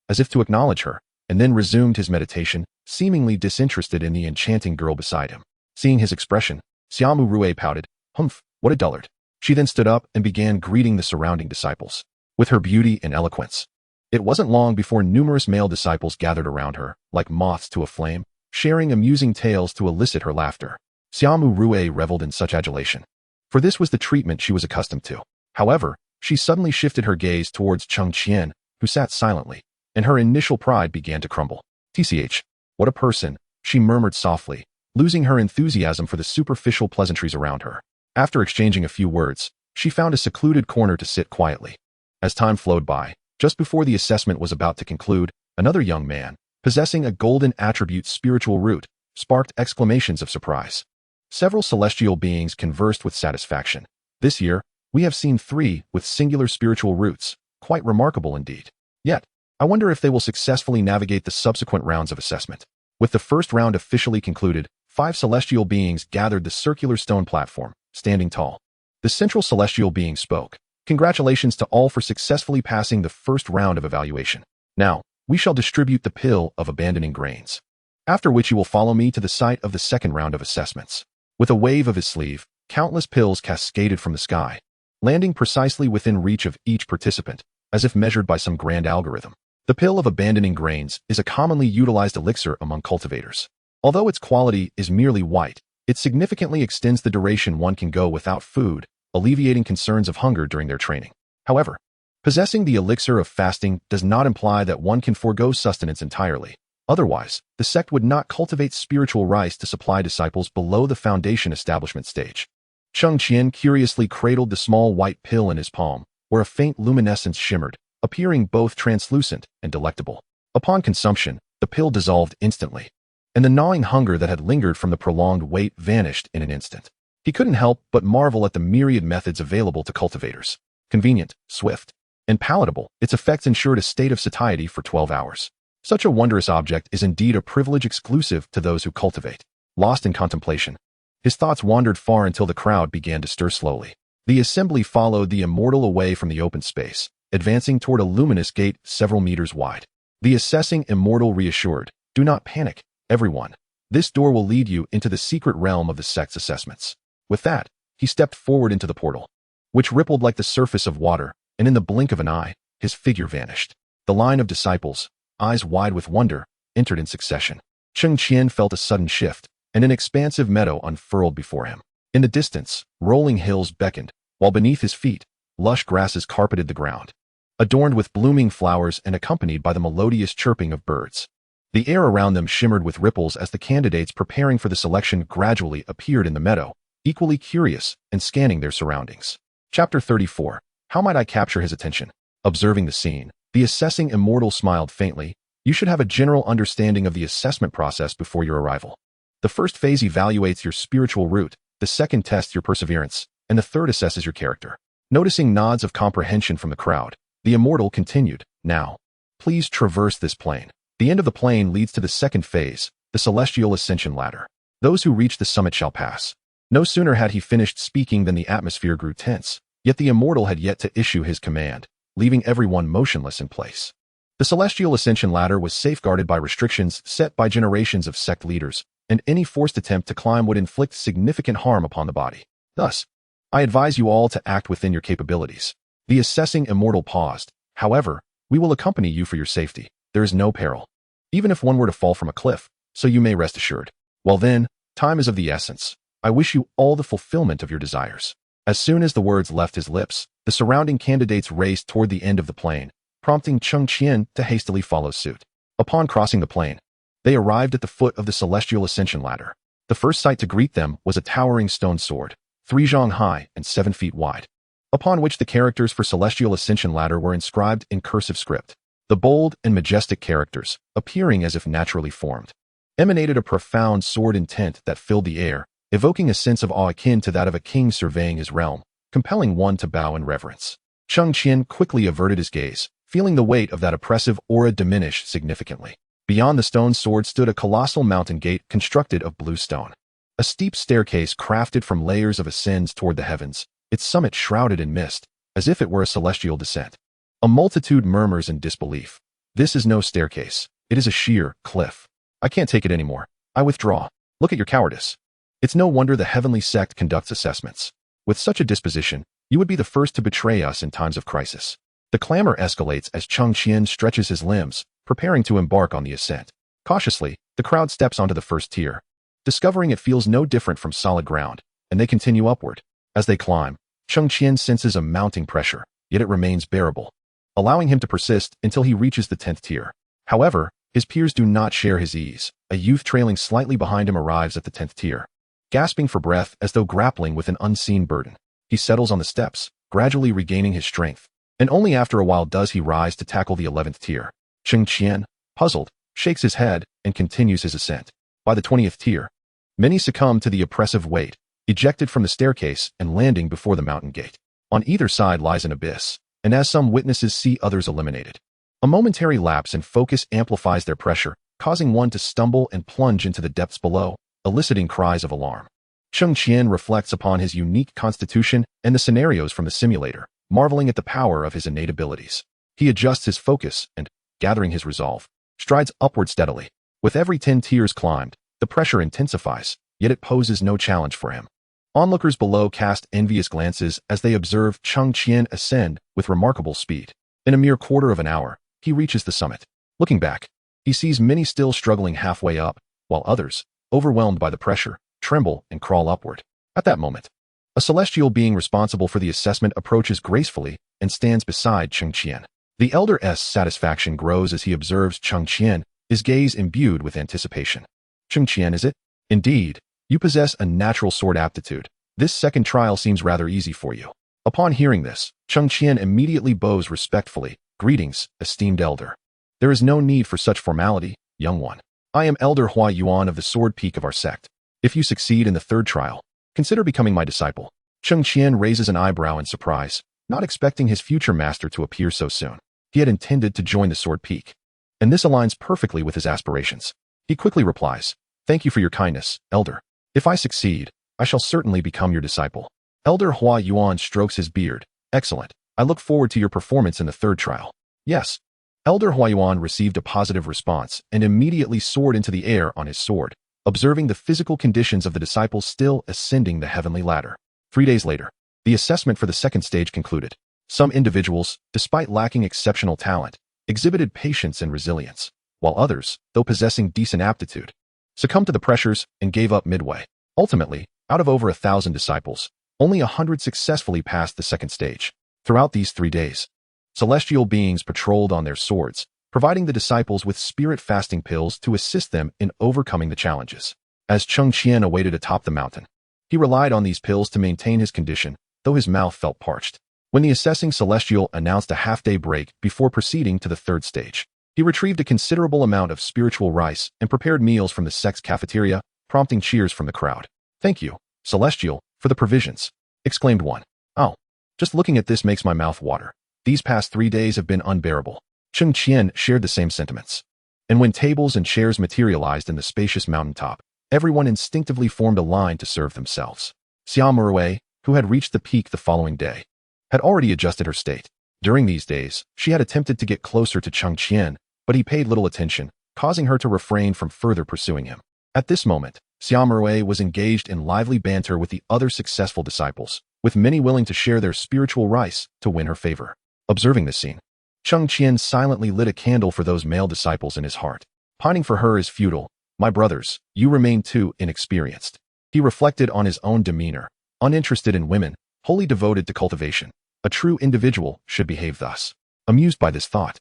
as if to acknowledge her, and then resumed his meditation, seemingly disinterested in the enchanting girl beside him. Seeing his expression, Xiaomu Rue pouted, "Humph, what a dullard." She then stood up and began greeting the surrounding disciples with her beauty and eloquence. It wasn't long before numerous male disciples gathered around her, like moths to a flame, sharing amusing tales to elicit her laughter. Xiaomu Rue reveled in such adulation, for this was the treatment she was accustomed to. However, she suddenly shifted her gaze towards Cheng Qian, who sat silently, and her initial pride began to crumble. "Tch, what a person," she murmured softly, losing her enthusiasm for the superficial pleasantries around her. After exchanging a few words, she found a secluded corner to sit quietly. As time flowed by, just before the assessment was about to conclude, another young man, possessing a golden attribute spiritual root, sparked exclamations of surprise. Several celestial beings conversed with satisfaction. "This year, we have seen 3 with singular spiritual roots, quite remarkable indeed. Yet, I wonder if they will successfully navigate the subsequent rounds of assessment." With the first round officially concluded, 5 celestial beings gathered the circular stone platform, standing tall. The central celestial being spoke. "Congratulations to all for successfully passing the first round of evaluation. Now, we shall distribute the pill of abandoning grains. After which you will follow me to the site of the second round of assessments." With a wave of his sleeve, countless pills cascaded from the sky, landing precisely within reach of each participant, as if measured by some grand algorithm. The pill of abandoning grains is a commonly utilized elixir among cultivators. Although its quality is merely white, it significantly extends the duration one can go without food, alleviating concerns of hunger during their training. However, possessing the elixir of fasting does not imply that one can forego sustenance entirely. Otherwise, the sect would not cultivate spiritual rice to supply disciples below the foundation establishment stage. Cheng Qian curiously cradled the small white pill in his palm, where a faint luminescence shimmered, appearing both translucent and delectable. Upon consumption, the pill dissolved instantly, and the gnawing hunger that had lingered from the prolonged wait vanished in an instant. He couldn't help but marvel at the myriad methods available to cultivators. Convenient, swift, and palatable, its effects ensured a state of satiety for 12 hours. Such a wondrous object is indeed a privilege exclusive to those who cultivate. Lost in contemplation, his thoughts wandered far until the crowd began to stir slowly. The assembly followed the immortal away from the open space, advancing toward a luminous gate several meters wide. The assessing immortal reassured, "Do not panic, everyone. This door will lead you into the secret realm of the sect's assessments." With that, he stepped forward into the portal, which rippled like the surface of water, and in the blink of an eye, his figure vanished. The line of disciples, eyes wide with wonder, entered in succession. Cheng Qian felt a sudden shift, and an expansive meadow unfurled before him. In the distance, rolling hills beckoned, while beneath his feet, lush grasses carpeted the ground, adorned with blooming flowers and accompanied by the melodious chirping of birds. The air around them shimmered with ripples as the candidates preparing for the selection gradually appeared in the meadow, equally curious and scanning their surroundings. Chapter 34. How might I capture his attention? Observing the scene, the assessing immortal smiled faintly. "You should have a general understanding of the assessment process before your arrival. The first phase evaluates your spiritual root, the second tests your perseverance, and the third assesses your character." Noticing nods of comprehension from the crowd, the immortal continued, "Now, please traverse this plane. The end of the plane leads to the second phase, the celestial ascension ladder. Those who reach the summit shall pass." No sooner had he finished speaking than the atmosphere grew tense, yet the immortal had yet to issue his command, leaving everyone motionless in place. The celestial ascension ladder was safeguarded by restrictions set by generations of sect leaders, and any forced attempt to climb would inflict significant harm upon the body. Thus, I advise you all to act within your capabilities. The assessing immortal paused. "However, we will accompany you for your safety. There is no peril, even if one were to fall from a cliff, so you may rest assured. Well then, time is of the essence. I wish you all the fulfillment of your desires." As soon as the words left his lips, the surrounding candidates raced toward the end of the plane, prompting Cheng Qian to hastily follow suit. Upon crossing the plane, they arrived at the foot of the celestial ascension ladder. The first sight to greet them was a towering stone sword, 3 zhang high and 7 feet wide, upon which the characters for celestial ascension ladder were inscribed in cursive script. The bold and majestic characters, appearing as if naturally formed, emanated a profound sword intent that filled the air, evoking a sense of awe akin to that of a king surveying his realm, compelling one to bow in reverence. Cheng Qian quickly averted his gaze, feeling the weight of that oppressive aura diminish significantly. Beyond the stone sword stood a colossal mountain gate constructed of blue stone. A steep staircase crafted from layers of ascends toward the heavens, its summit shrouded in mist, as if it were a celestial descent. A multitude murmurs in disbelief. This is no staircase. It is a sheer cliff. I can't take it anymore. I withdraw. Look at your cowardice. It's no wonder the heavenly sect conducts assessments. With such a disposition, you would be the first to betray us in times of crisis. The clamor escalates as Cheng Qian stretches his limbs, preparing to embark on the ascent. Cautiously, the crowd steps onto the first tier, discovering it feels no different from solid ground, and they continue upward. As they climb, Cheng Qian senses a mounting pressure, yet it remains bearable, allowing him to persist until he reaches the 10th tier. However, his peers do not share his ease. A youth trailing slightly behind him arrives at the 10th tier. Gasping for breath as though grappling with an unseen burden, he settles on the steps, gradually regaining his strength, and only after a while does he rise to tackle the 11th tier. Cheng Qian, puzzled, shakes his head and continues his ascent. By the 20th tier, many succumb to the oppressive weight, ejected from the staircase and landing before the mountain gate. On either side lies an abyss, and as some witnesses see others eliminated, a momentary lapse in focus amplifies their pressure, causing one to stumble and plunge into the depths below, eliciting cries of alarm. Cheng Qian reflects upon his unique constitution and the scenarios from the simulator, marveling at the power of his innate abilities. He adjusts his focus and, gathering his resolve, strides upward steadily. With every 10 tiers climbed, the pressure intensifies, yet it poses no challenge for him. Onlookers below cast envious glances as they observe Cheng Qian ascend with remarkable speed. In a mere quarter of an hour, he reaches the summit. Looking back, he sees many still struggling halfway up, while others, overwhelmed by the pressure, tremble and crawl upward. At that moment, a celestial being responsible for the assessment approaches gracefully and stands beside Cheng Qian. The elder's satisfaction grows as he observes Cheng Qian, his gaze imbued with anticipation. Cheng Qian, is it? Indeed, you possess a natural sword aptitude. This second trial seems rather easy for you. Upon hearing this, Cheng Qian immediately bows respectfully. Greetings, esteemed elder. There is no need for such formality, young one. I am Elder Yue Yao of the Sword Peak of our sect. If you succeed in the third trial, consider becoming my disciple. Cheng Qian raises an eyebrow in surprise, not expecting his future master to appear so soon. He had intended to join the Sword Peak, and this aligns perfectly with his aspirations. He quickly replies, "Thank you for your kindness, elder. If I succeed, I shall certainly become your disciple." Elder Yue Yao strokes his beard. "Excellent. I look forward to your performance in the third trial." "Yes." Elder Yue Yao received a positive response and immediately soared into the air on his sword, observing the physical conditions of the disciples still ascending the heavenly ladder. 3 days later, the assessment for the second stage concluded. Some individuals, despite lacking exceptional talent, exhibited patience and resilience, while others, though possessing decent aptitude, succumbed to the pressures and gave up midway. Ultimately, out of over 1,000 disciples, only 100 successfully passed the second stage. Throughout these 3 days, celestial beings patrolled on their swords, providing the disciples with spirit fasting pills to assist them in overcoming the challenges. As Cheng Qian awaited atop the mountain, he relied on these pills to maintain his condition, though his mouth felt parched. When the assessing celestial announced a half-day break before proceeding to the third stage, he retrieved a considerable amount of spiritual rice and prepared meals from the sect's cafeteria, prompting cheers from the crowd. "Thank you, Celestial, for the provisions," exclaimed one. "Oh, just looking at this makes my mouth water. These past 3 days have been unbearable." Cheng Qian shared the same sentiments. And when tables and chairs materialized in the spacious mountaintop, everyone instinctively formed a line to serve themselves. Xia Murui, who had reached the peak the following day, had already adjusted her state. During these days, she had attempted to get closer to Cheng Qian, but he paid little attention, causing her to refrain from further pursuing him. At this moment, Xia Murui was engaged in lively banter with the other successful disciples, with many willing to share their spiritual rice to win her favor. Observing this scene, Cheng Qian silently lit a candle for those male disciples in his heart. Pining for her is futile. "My brothers, you remain too inexperienced." He reflected on his own demeanor, uninterested in women, wholly devoted to cultivation. A true individual should behave thus. Amused by this thought,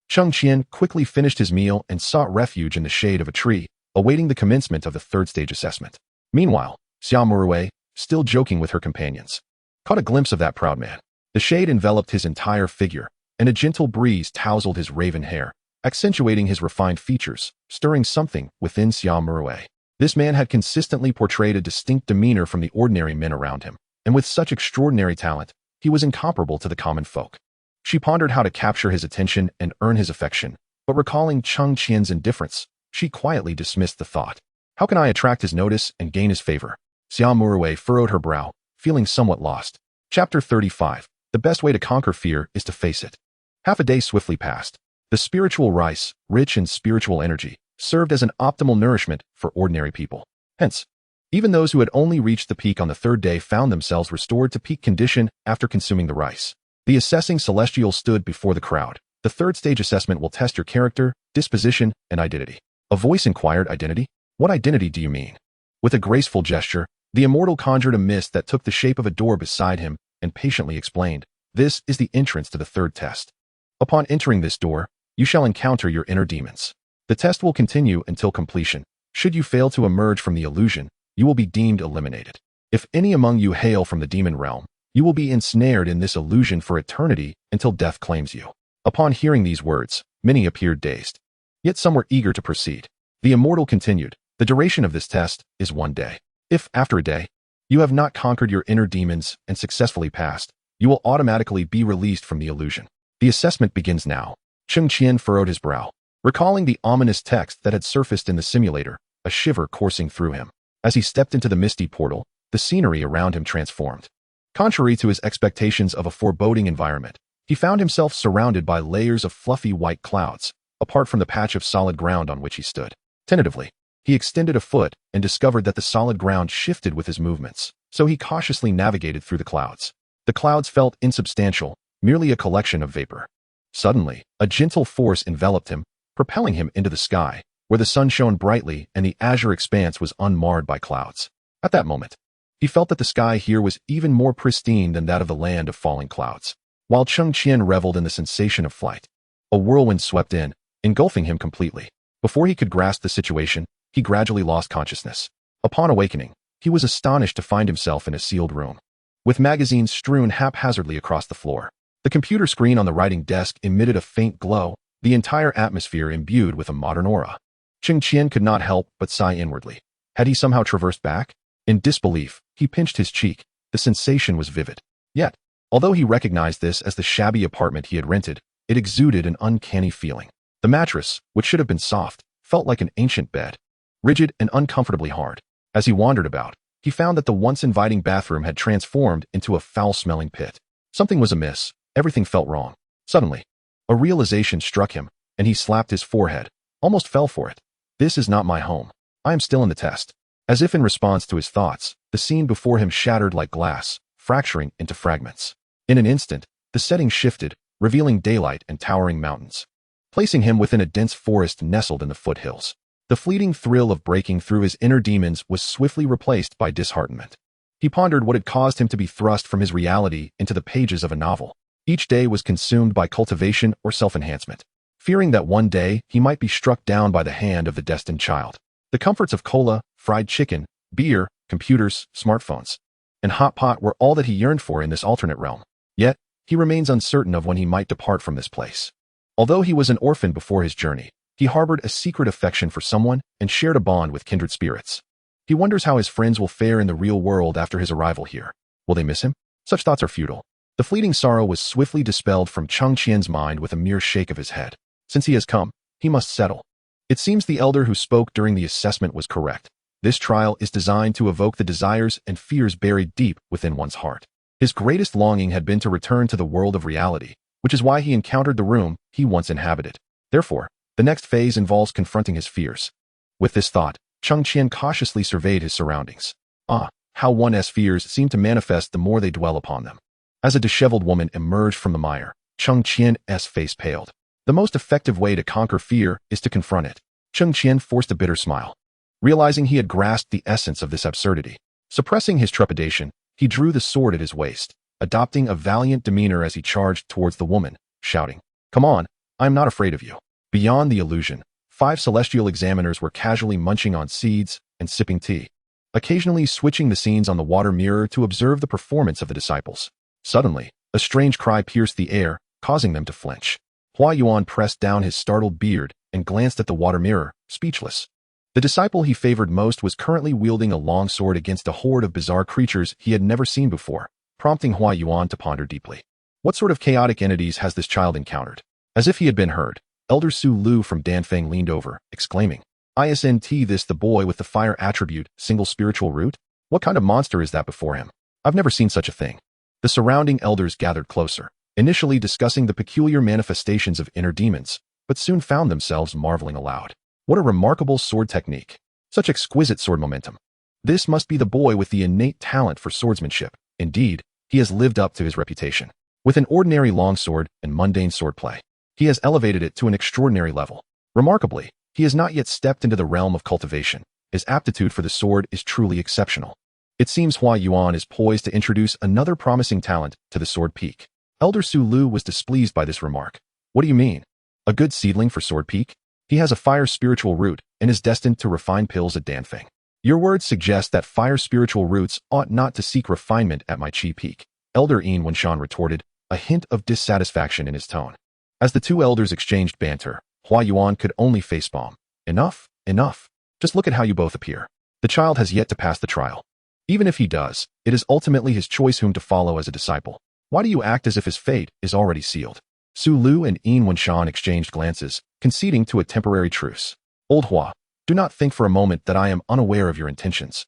Cheng Qian quickly finished his meal and sought refuge in the shade of a tree, awaiting the commencement of the third stage assessment. Meanwhile, Xia Murui, still joking with her companions, caught a glimpse of that proud man. The shade enveloped his entire figure, and a gentle breeze tousled his raven hair, accentuating his refined features, stirring something within Xia Murui. This man had consistently portrayed a distinct demeanor from the ordinary men around him, and with such extraordinary talent, he was incomparable to the common folk. She pondered how to capture his attention and earn his affection, but recalling Cheng Qian's indifference, she quietly dismissed the thought. How can I attract his notice and gain his favor? Xia Murui furrowed her brow, feeling somewhat lost. Chapter 35. The best way to conquer fear is to face it. Half a day swiftly passed. The spiritual rice, rich in spiritual energy, served as an optimal nourishment for ordinary people. Hence, even those who had only reached the peak on the third day found themselves restored to peak condition after consuming the rice. The assessing celestial stood before the crowd. The third stage assessment will test your character, disposition, and identity. A voice inquired, identity? What identity do you mean? With a graceful gesture, the immortal conjured a mist that took the shape of a door beside him and patiently explained, this is the entrance to the third test. Upon entering this door, you shall encounter your inner demons. The test will continue until completion. Should you fail to emerge from the illusion, you will be deemed eliminated. If any among you hail from the demon realm, you will be ensnared in this illusion for eternity until death claims you. Upon hearing these words, many appeared dazed. Yet some were eager to proceed. The immortal continued, the duration of this test is 1 day. If, after a day, you have not conquered your inner demons and successfully passed, you will automatically be released from the illusion. The assessment begins now. Cheng Qian furrowed his brow. Recalling the ominous text that had surfaced in the simulator, a shiver coursing through him. As he stepped into the misty portal, the scenery around him transformed. Contrary to his expectations of a foreboding environment, he found himself surrounded by layers of fluffy white clouds, apart from the patch of solid ground on which he stood. Tentatively, he extended a foot and discovered that the solid ground shifted with his movements, so he cautiously navigated through the clouds. The clouds felt insubstantial, merely a collection of vapor. Suddenly, a gentle force enveloped him, propelling him into the sky, where the sun shone brightly and the azure expanse was unmarred by clouds. At that moment, he felt that the sky here was even more pristine than that of the land of falling clouds. While Cheng Qian reveled in the sensation of flight, a whirlwind swept in, engulfing him completely. Before he could grasp the situation, he gradually lost consciousness. Upon awakening, he was astonished to find himself in a sealed room, with magazines strewn haphazardly across the floor. The computer screen on the writing desk emitted a faint glow, the entire atmosphere imbued with a modern aura. Cheng Qian could not help but sigh inwardly. Had he somehow traversed back? In disbelief, he pinched his cheek. The sensation was vivid. Yet, although he recognized this as the shabby apartment he had rented, it exuded an uncanny feeling. The mattress, which should have been soft, felt like an ancient bed, rigid and uncomfortably hard. As he wandered about, he found that the once inviting bathroom had transformed into a foul-smelling pit. Something was amiss. Everything felt wrong. Suddenly, a realization struck him, and he slapped his forehead, almost fell for it. This is not my home. I am still in the test. As if in response to his thoughts, the scene before him shattered like glass, fracturing into fragments. In an instant, the setting shifted, revealing daylight and towering mountains, placing him within a dense forest nestled in the foothills. The fleeting thrill of breaking through his inner demons was swiftly replaced by disheartenment. He pondered what had caused him to be thrust from his reality into the pages of a novel. Each day was consumed by cultivation or self-enhancement, fearing that one day he might be struck down by the hand of the destined child. The comforts of cola, fried chicken, beer, computers, smartphones, and hot pot were all that he yearned for in this alternate realm. Yet, he remains uncertain of when he might depart from this place. Although he was an orphan before his journey, he harbored a secret affection for someone and shared a bond with kindred spirits. He wonders how his friends will fare in the real world after his arrival here. Will they miss him? Such thoughts are futile. The fleeting sorrow was swiftly dispelled from Cheng Qian's mind with a mere shake of his head. Since he has come, he must settle. It seems the elder who spoke during the assessment was correct. This trial is designed to evoke the desires and fears buried deep within one's heart. His greatest longing had been to return to the world of reality, which is why he encountered the room he once inhabited. Therefore, the next phase involves confronting his fears. With this thought, Cheng Qian cautiously surveyed his surroundings. How one's fears seem to manifest the more they dwell upon them. As a disheveled woman emerged from the mire, Cheng Qian's face paled. The most effective way to conquer fear is to confront it. Cheng Qian forced a bitter smile, realizing he had grasped the essence of this absurdity. Suppressing his trepidation, he drew the sword at his waist, adopting a valiant demeanor as he charged towards the woman, shouting, "Come on, I am not afraid of you." Beyond the illusion, 5 celestial examiners were casually munching on seeds and sipping tea, occasionally switching the scenes on the water mirror to observe the performance of the disciples. Suddenly, a strange cry pierced the air, causing them to flinch. Hua Yuan pressed down his startled beard and glanced at the water mirror, speechless. The disciple he favored most was currently wielding a long sword against a horde of bizarre creatures he had never seen before, prompting Hua Yuan to ponder deeply. What sort of chaotic entities has this child encountered? As if he had been heard, Elder Su Lu from Danfeng leaned over, exclaiming, "Isn't this the boy with the fire attribute, single spiritual root? What kind of monster is that before him? I've never seen such a thing." The surrounding elders gathered closer, initially discussing the peculiar manifestations of inner demons, but soon found themselves marveling aloud. What a remarkable sword technique. Such exquisite sword momentum. This must be the boy with the innate talent for swordsmanship. Indeed, he has lived up to his reputation. With an ordinary longsword and mundane swordplay, he has elevated it to an extraordinary level. Remarkably, he has not yet stepped into the realm of cultivation. His aptitude for the sword is truly exceptional. It seems Yue Yao is poised to introduce another promising talent to the sword peak. Elder Su Lu was displeased by this remark. What do you mean? A good seedling for sword peak? He has a fire spiritual root and is destined to refine pills at Danfeng. Your words suggest that fire spiritual roots ought not to seek refinement at my chi peak. Elder Yin Wenshan retorted, a hint of dissatisfaction in his tone. As the two elders exchanged banter, Yue Yao could only facepalm. Enough, enough. Just look at how you both appear. The child has yet to pass the trial. Even if he does, it is ultimately his choice whom to follow as a disciple. Why do you act as if his fate is already sealed? Su Lu and Yin Wenshan exchanged glances, conceding to a temporary truce. Old Hua, do not think for a moment that I am unaware of your intentions.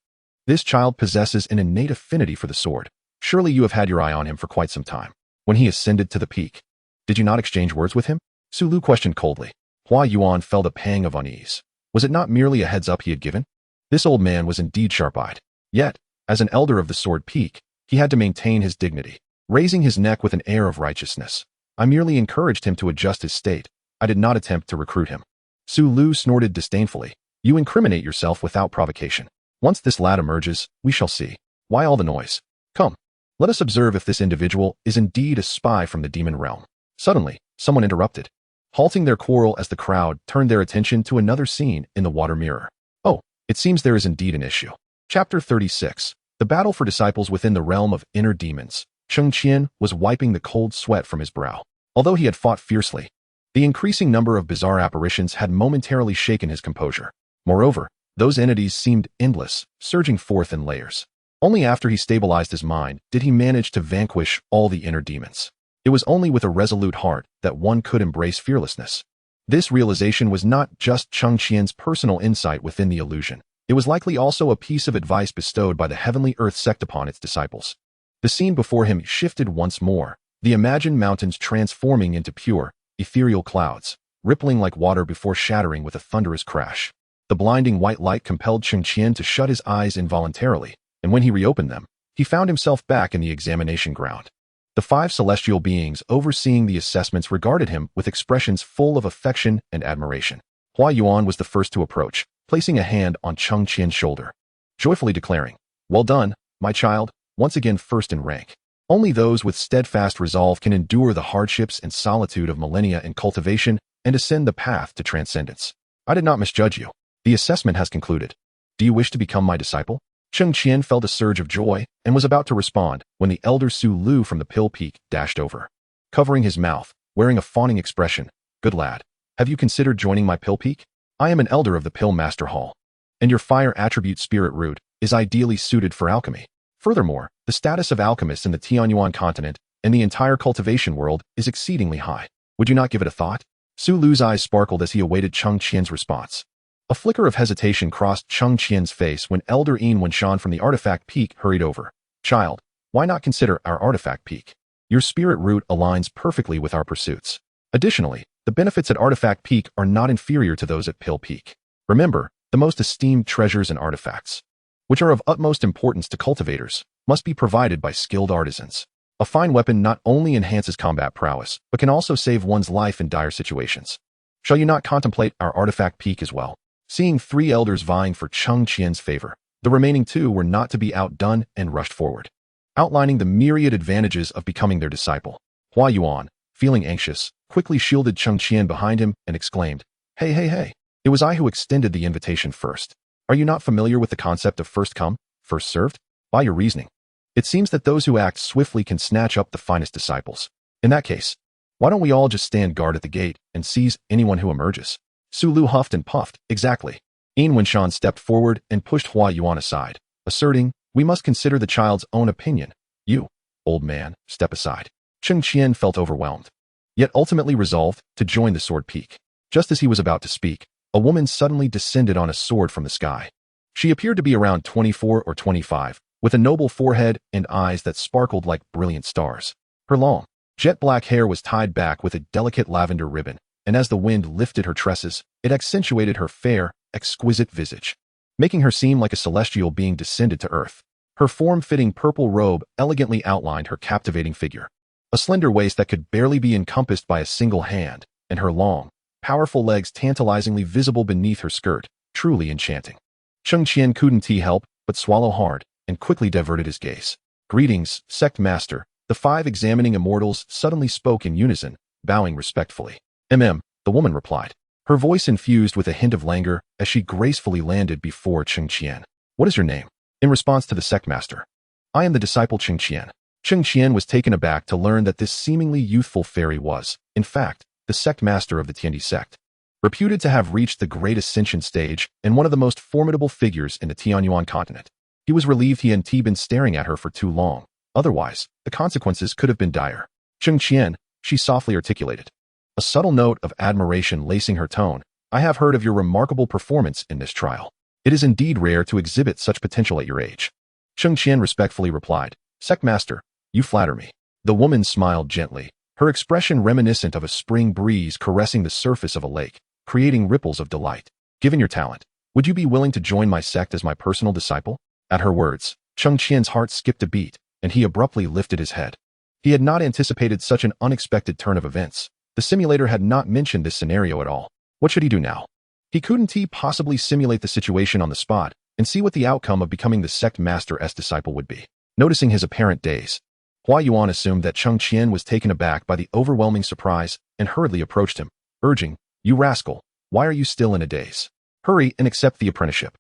This child possesses an innate affinity for the sword. Surely you have had your eye on him for quite some time. When he ascended to the peak, did you not exchange words with him? Su Lu questioned coldly. Yue Yao felt a pang of unease. Was it not merely a heads-up he had given? This old man was indeed sharp-eyed. Yet, as an elder of the sword peak, he had to maintain his dignity, raising his neck with an air of righteousness. I merely encouraged him to adjust his state. I did not attempt to recruit him. Su Lu snorted disdainfully. You incriminate yourself without provocation. Once this lad emerges, we shall see. Why all the noise? Come, let us observe if this individual is indeed a spy from the demon realm. Suddenly, someone interrupted, halting their quarrel as the crowd turned their attention to another scene in the water mirror. Oh, it seems there is indeed an issue. Chapter 36. The battle for disciples within the realm of inner demons. Cheng Qian was wiping the cold sweat from his brow. Although he had fought fiercely, the increasing number of bizarre apparitions had momentarily shaken his composure. Moreover, those entities seemed endless, surging forth in layers. Only after he stabilized his mind did he manage to vanquish all the inner demons. It was only with a resolute heart that one could embrace fearlessness. This realization was not just Cheng Qian's personal insight within the illusion. It was likely also a piece of advice bestowed by the heavenly earth sect upon its disciples. The scene before him shifted once more, the imagined mountains transforming into pure, ethereal clouds, rippling like water before shattering with a thunderous crash. The blinding white light compelled Cheng Qian to shut his eyes involuntarily, and when he reopened them, he found himself back in the examination ground. The 5 celestial beings overseeing the assessments regarded him with expressions full of affection and admiration. Yue Yao was the first to approach, placing a hand on Cheng Qian's shoulder, joyfully declaring, "Well done, my child, once again first in rank." Only those with steadfast resolve can endure the hardships and solitude of millennia in cultivation and ascend the path to transcendence. I did not misjudge you. The assessment has concluded. Do you wish to become my disciple? Cheng Qian felt a surge of joy and was about to respond when the elder Su Lu from the Pill Peak dashed over. Covering his mouth, wearing a fawning expression, "Good lad, have you considered joining my Pill Peak? I am an elder of the Pill Master Hall, and your fire attribute spirit root is ideally suited for alchemy. Furthermore, the status of alchemists in the Tianyuan continent and the entire cultivation world is exceedingly high. Would you not give it a thought?" Su Lu's eyes sparkled as he awaited Cheng Qian's response. A flicker of hesitation crossed Cheng Qian's face when Elder Yin Wenshan from the Artifact Peak hurried over. "Child, why not consider our Artifact Peak? Your spirit root aligns perfectly with our pursuits. Additionally, the benefits at Artifact Peak are not inferior to those at Pill Peak. Remember, the most esteemed treasures and artifacts, which are of utmost importance to cultivators, must be provided by skilled artisans. A fine weapon not only enhances combat prowess, but can also save one's life in dire situations. Shall you not contemplate our Artifact Peak as well?" Seeing 3 elders vying for Cheng Qian's favor, the remaining 2 were not to be outdone and rushed forward, outlining the myriad advantages of becoming their disciple. Yue Yao, feeling anxious, quickly shielded Cheng Qian behind him and exclaimed, Hey, hey, hey, it was I who extended the invitation first. Are you not familiar with the concept of first come, first served? By your reasoning, it seems that those who act swiftly can snatch up the finest disciples. In that case, why don't we all just stand guard at the gate and seize anyone who emerges? Su Lu huffed and puffed. Exactly. Yin Wenshan stepped forward and pushed Yue Yao aside, asserting, "We must consider the child's own opinion. You, old man, step aside." Cheng Qian felt overwhelmed, yet ultimately resolved to join the Sword Peak. Just as he was about to speak, a woman suddenly descended on a sword from the sky. She appeared to be around 24 or 25, with a noble forehead and eyes that sparkled like brilliant stars. Her long, jet-black hair was tied back with a delicate lavender ribbon, and as the wind lifted her tresses, it accentuated her fair, exquisite visage, making her seem like a celestial being descended to earth. Her form-fitting purple robe elegantly outlined her captivating figure. A slender waist that could barely be encompassed by a single hand, and her long, powerful legs tantalizingly visible beneath her skirt, truly enchanting. Cheng Qian couldn't help but swallow hard, and quickly diverted his gaze. "Greetings, sect master," the 5 examining immortals suddenly spoke in unison, bowing respectfully. The woman replied, her voice infused with a hint of languor as she gracefully landed before Cheng Qian. "What is your name?" In response to the sect master. "I am the disciple Cheng Qian." Cheng Qian was taken aback to learn that this seemingly youthful fairy was, in fact, the sect master of the Tiandi sect. Reputed to have reached the great ascension stage and one of the most formidable figures in the Tianyuan continent. He was relieved he hadn't been staring at her for too long. Otherwise, the consequences could have been dire. "Cheng Qian," she softly articulated, a subtle note of admiration lacing her tone. "I have heard of your remarkable performance in this trial. It is indeed rare to exhibit such potential at your age." Cheng Qian respectfully replied, "Sect master, you flatter me." The woman smiled gently, her expression reminiscent of a spring breeze caressing the surface of a lake, creating ripples of delight. "Given your talent, would you be willing to join my sect as my personal disciple?" At her words, Cheng Qian's heart skipped a beat, and he abruptly lifted his head. He had not anticipated such an unexpected turn of events. The simulator had not mentioned this scenario at all. What should he do now? He couldn't possibly simulate the situation on the spot and see what the outcome of becoming the sect master's disciple would be. Noticing his apparent daze, Yue Yao assumed that Cheng Qian was taken aback by the overwhelming surprise and hurriedly approached him, urging, "You rascal, why are you still in a daze? Hurry and accept the apprenticeship."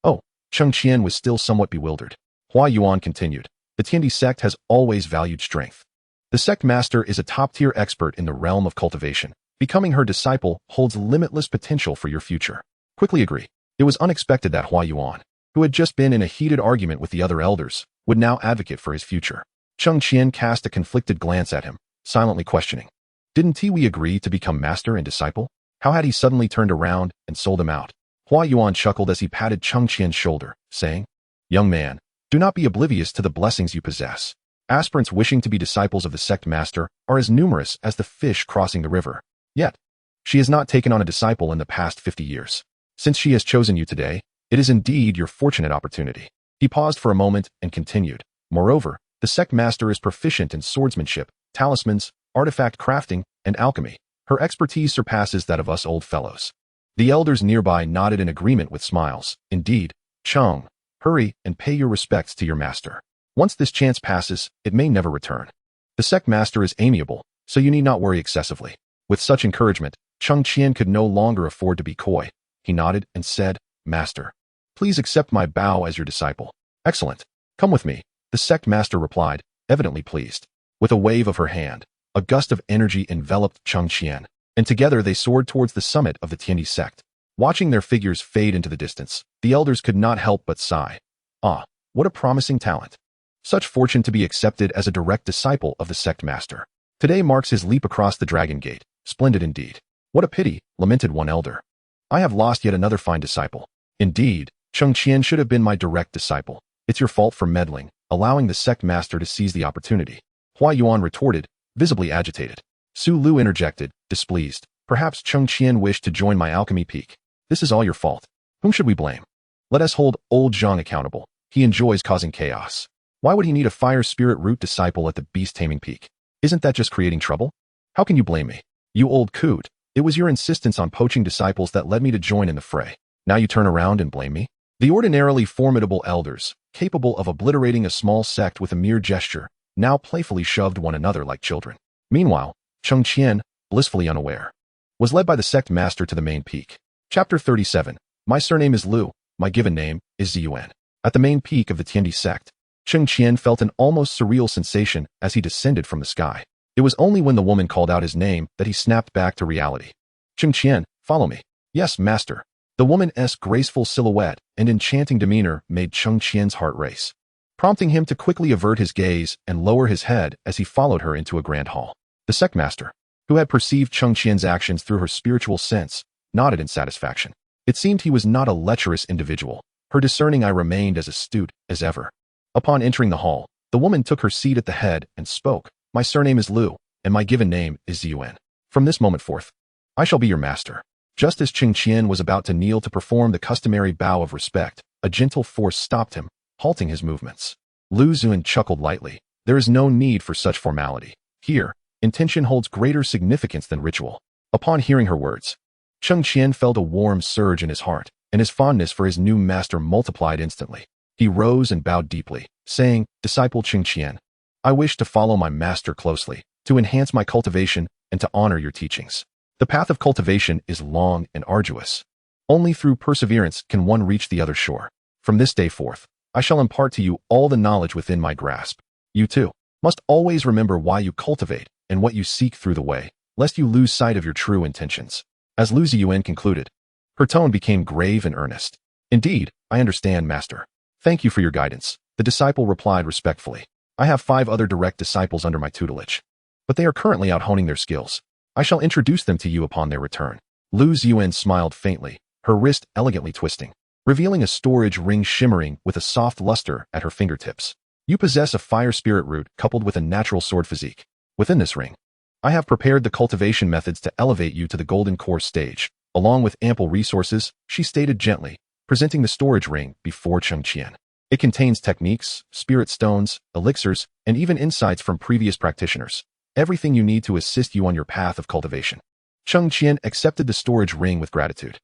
Oh, Cheng Qian was still somewhat bewildered. Yue Yao continued, "The Tiandi sect has always valued strength. The sect master is a top-tier expert in the realm of cultivation. Becoming her disciple holds limitless potential for your future." Quickly agree. It was unexpected that Yue Yao, who had just been in a heated argument with the other elders, would now advocate for his future. Cheng Qian cast a conflicted glance at him, silently questioning. Didn't we agree to become master and disciple? How had he suddenly turned around and sold him out? Yue Yao chuckled as he patted Cheng Qian's shoulder, saying, "Young man, do not be oblivious to the blessings you possess. Aspirants wishing to be disciples of the sect master are as numerous as the fish crossing the river. Yet, she has not taken on a disciple in the past 50 years. Since she has chosen you today, it is indeed your fortunate opportunity." He paused for a moment and continued, "Moreover, the sect master is proficient in swordsmanship, talismans, artifact crafting, and alchemy. Her expertise surpasses that of us old fellows." The elders nearby nodded in agreement with smiles. "Indeed, Cheng, hurry and pay your respects to your master. Once this chance passes, it may never return. The sect master is amiable, so you need not worry excessively." With such encouragement, Cheng Qian could no longer afford to be coy. He nodded and said, "Master, please accept my bow as your disciple." "Excellent. Come with me," the sect master replied, evidently pleased. With a wave of her hand, a gust of energy enveloped Cheng Qian, and together they soared towards the summit of the Tiandi sect. Watching their figures fade into the distance, the elders could not help but sigh. Ah, what a promising talent. Such fortune to be accepted as a direct disciple of the sect master. Today marks his leap across the Dragon Gate. Splendid indeed. What a pity, lamented one elder. I have lost yet another fine disciple. Indeed, Cheng Qian should have been my direct disciple. It's your fault for meddling, allowing the sect master to seize the opportunity. Yue Yao retorted, visibly agitated. Su Lu interjected, displeased. Perhaps Cheng Qian wished to join my alchemy peak. This is all your fault. Whom should we blame? Let us hold old Zhang accountable. He enjoys causing chaos. Why would he need a fire spirit root disciple at the beast-taming peak? Isn't that just creating trouble? How can you blame me? You old coot. It was your insistence on poaching disciples that led me to join in the fray. Now you turn around and blame me? The ordinarily formidable elders, capable of obliterating a small sect with a mere gesture, now playfully shoved one another like children. Meanwhile, Cheng Qian, blissfully unaware, was led by the sect master to the main peak. Chapter 37. My surname is Liu. My given name is Ziyuan. At the main peak of the Tiandi sect, Cheng Qian felt an almost surreal sensation as he descended from the sky. It was only when the woman called out his name that he snapped back to reality. Cheng Qian, follow me. Yes, master. The woman's graceful silhouette and enchanting demeanor made Cheng Qian's heart race, prompting him to quickly avert his gaze and lower his head as he followed her into a grand hall. The sect master, who had perceived Cheng Qian's actions through her spiritual sense, nodded in satisfaction. It seemed he was not a lecherous individual. Her discerning eye remained as astute as ever. Upon entering the hall, the woman took her seat at the head and spoke. My surname is Liu, and my given name is Yuan. From this moment forth, I shall be your master. Just as Cheng Qian was about to kneel to perform the customary bow of respect, a gentle force stopped him, halting his movements. Lu Xun chuckled lightly. There is no need for such formality. Here, intention holds greater significance than ritual. Upon hearing her words, Cheng Qian felt a warm surge in his heart, and his fondness for his new master multiplied instantly. He rose and bowed deeply, saying, Disciple Cheng Qian, I wish to follow my master closely, to enhance my cultivation and to honor your teachings. The path of cultivation is long and arduous. Only through perseverance can one reach the other shore. From this day forth, I shall impart to you all the knowledge within my grasp. You too must always remember why you cultivate and what you seek through the way, lest you lose sight of your true intentions. As Lu Ziyuan concluded, her tone became grave and earnest. Indeed, I understand, master. Thank you for your guidance, the disciple replied respectfully. I have 5 other direct disciples under my tutelage, but they are currently out honing their skills. I shall introduce them to you upon their return. Lu Ziyuan smiled faintly, her wrist elegantly twisting, revealing a storage ring shimmering with a soft luster at her fingertips. You possess a fire spirit root coupled with a natural sword physique. Within this ring, I have prepared the cultivation methods to elevate you to the golden core stage. Along with ample resources, she stated gently, presenting the storage ring before Cheng Qian. It contains techniques, spirit stones, elixirs, and even insights from previous practitioners. Everything you need to assist you on your path of cultivation. Cheng Qian accepted the storage ring with gratitude.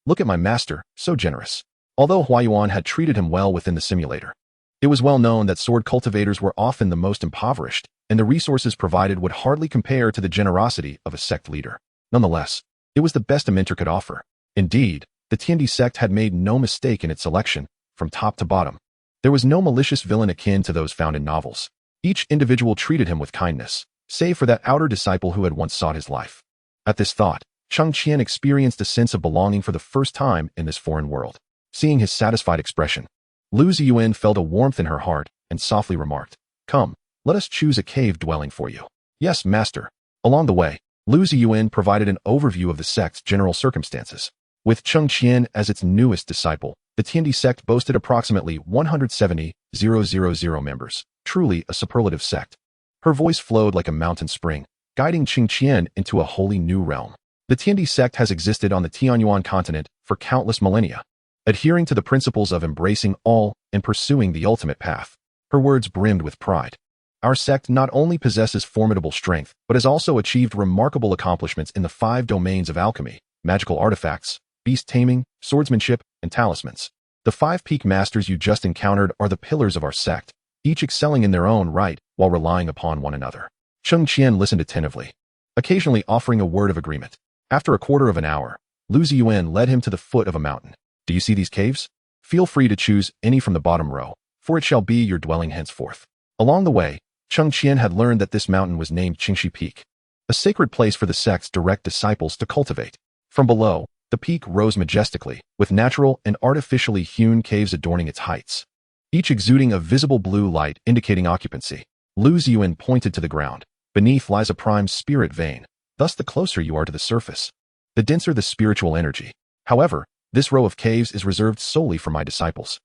Look at my master, so generous. Although Huayuan had treated him well within the simulator, it was well known that sword cultivators were often the most impoverished, and the resources provided would hardly compare to the generosity of a sect leader. Nonetheless, it was the best a mentor could offer. Indeed, the Tiandi sect had made no mistake in its selection, from top to bottom. There was no malicious villain akin to those found in novels. Each individual treated him with kindness, save for that outer disciple who had once sought his life. At this thought, Cheng Qian experienced a sense of belonging for the first time in this foreign world. Seeing his satisfied expression, Lu Ziyuan felt a warmth in her heart and softly remarked, Come, let us choose a cave dwelling for you. Yes, master. Along the way, Lu Ziyuan provided an overview of the sect's general circumstances. With Cheng Qian as its newest disciple, the Tiandi sect boasted approximately 170,000 members, truly a superlative sect. Her voice flowed like a mountain spring, guiding Cheng Qian into a wholly new realm. The Tiandi sect has existed on the Tianyuan continent for countless millennia, adhering to the principles of embracing all and pursuing the ultimate path. Her words brimmed with pride. Our sect not only possesses formidable strength, but has also achieved remarkable accomplishments in the 5 domains of alchemy, magical artifacts, beast taming, swordsmanship, and talismans. The 5 peak masters you just encountered are the pillars of our sect, each excelling in their own right while relying upon one another. Cheng Qian listened attentively, occasionally offering a word of agreement. After a quarter of an hour, Lu Ziyuan led him to the foot of a mountain. Do you see these caves? Feel free to choose any from the bottom row, for it shall be your dwelling henceforth. Along the way, Cheng Qian had learned that this mountain was named Qingxi Peak, a sacred place for the sect's direct disciples to cultivate. From below, the peak rose majestically, with natural and artificially hewn caves adorning its heights, each exuding a visible blue light indicating occupancy. Lu Ziyuan pointed to the ground. Beneath lies a prime spirit vein, thus the closer you are to the surface, the denser the spiritual energy. However, this row of caves is reserved solely for my disciples.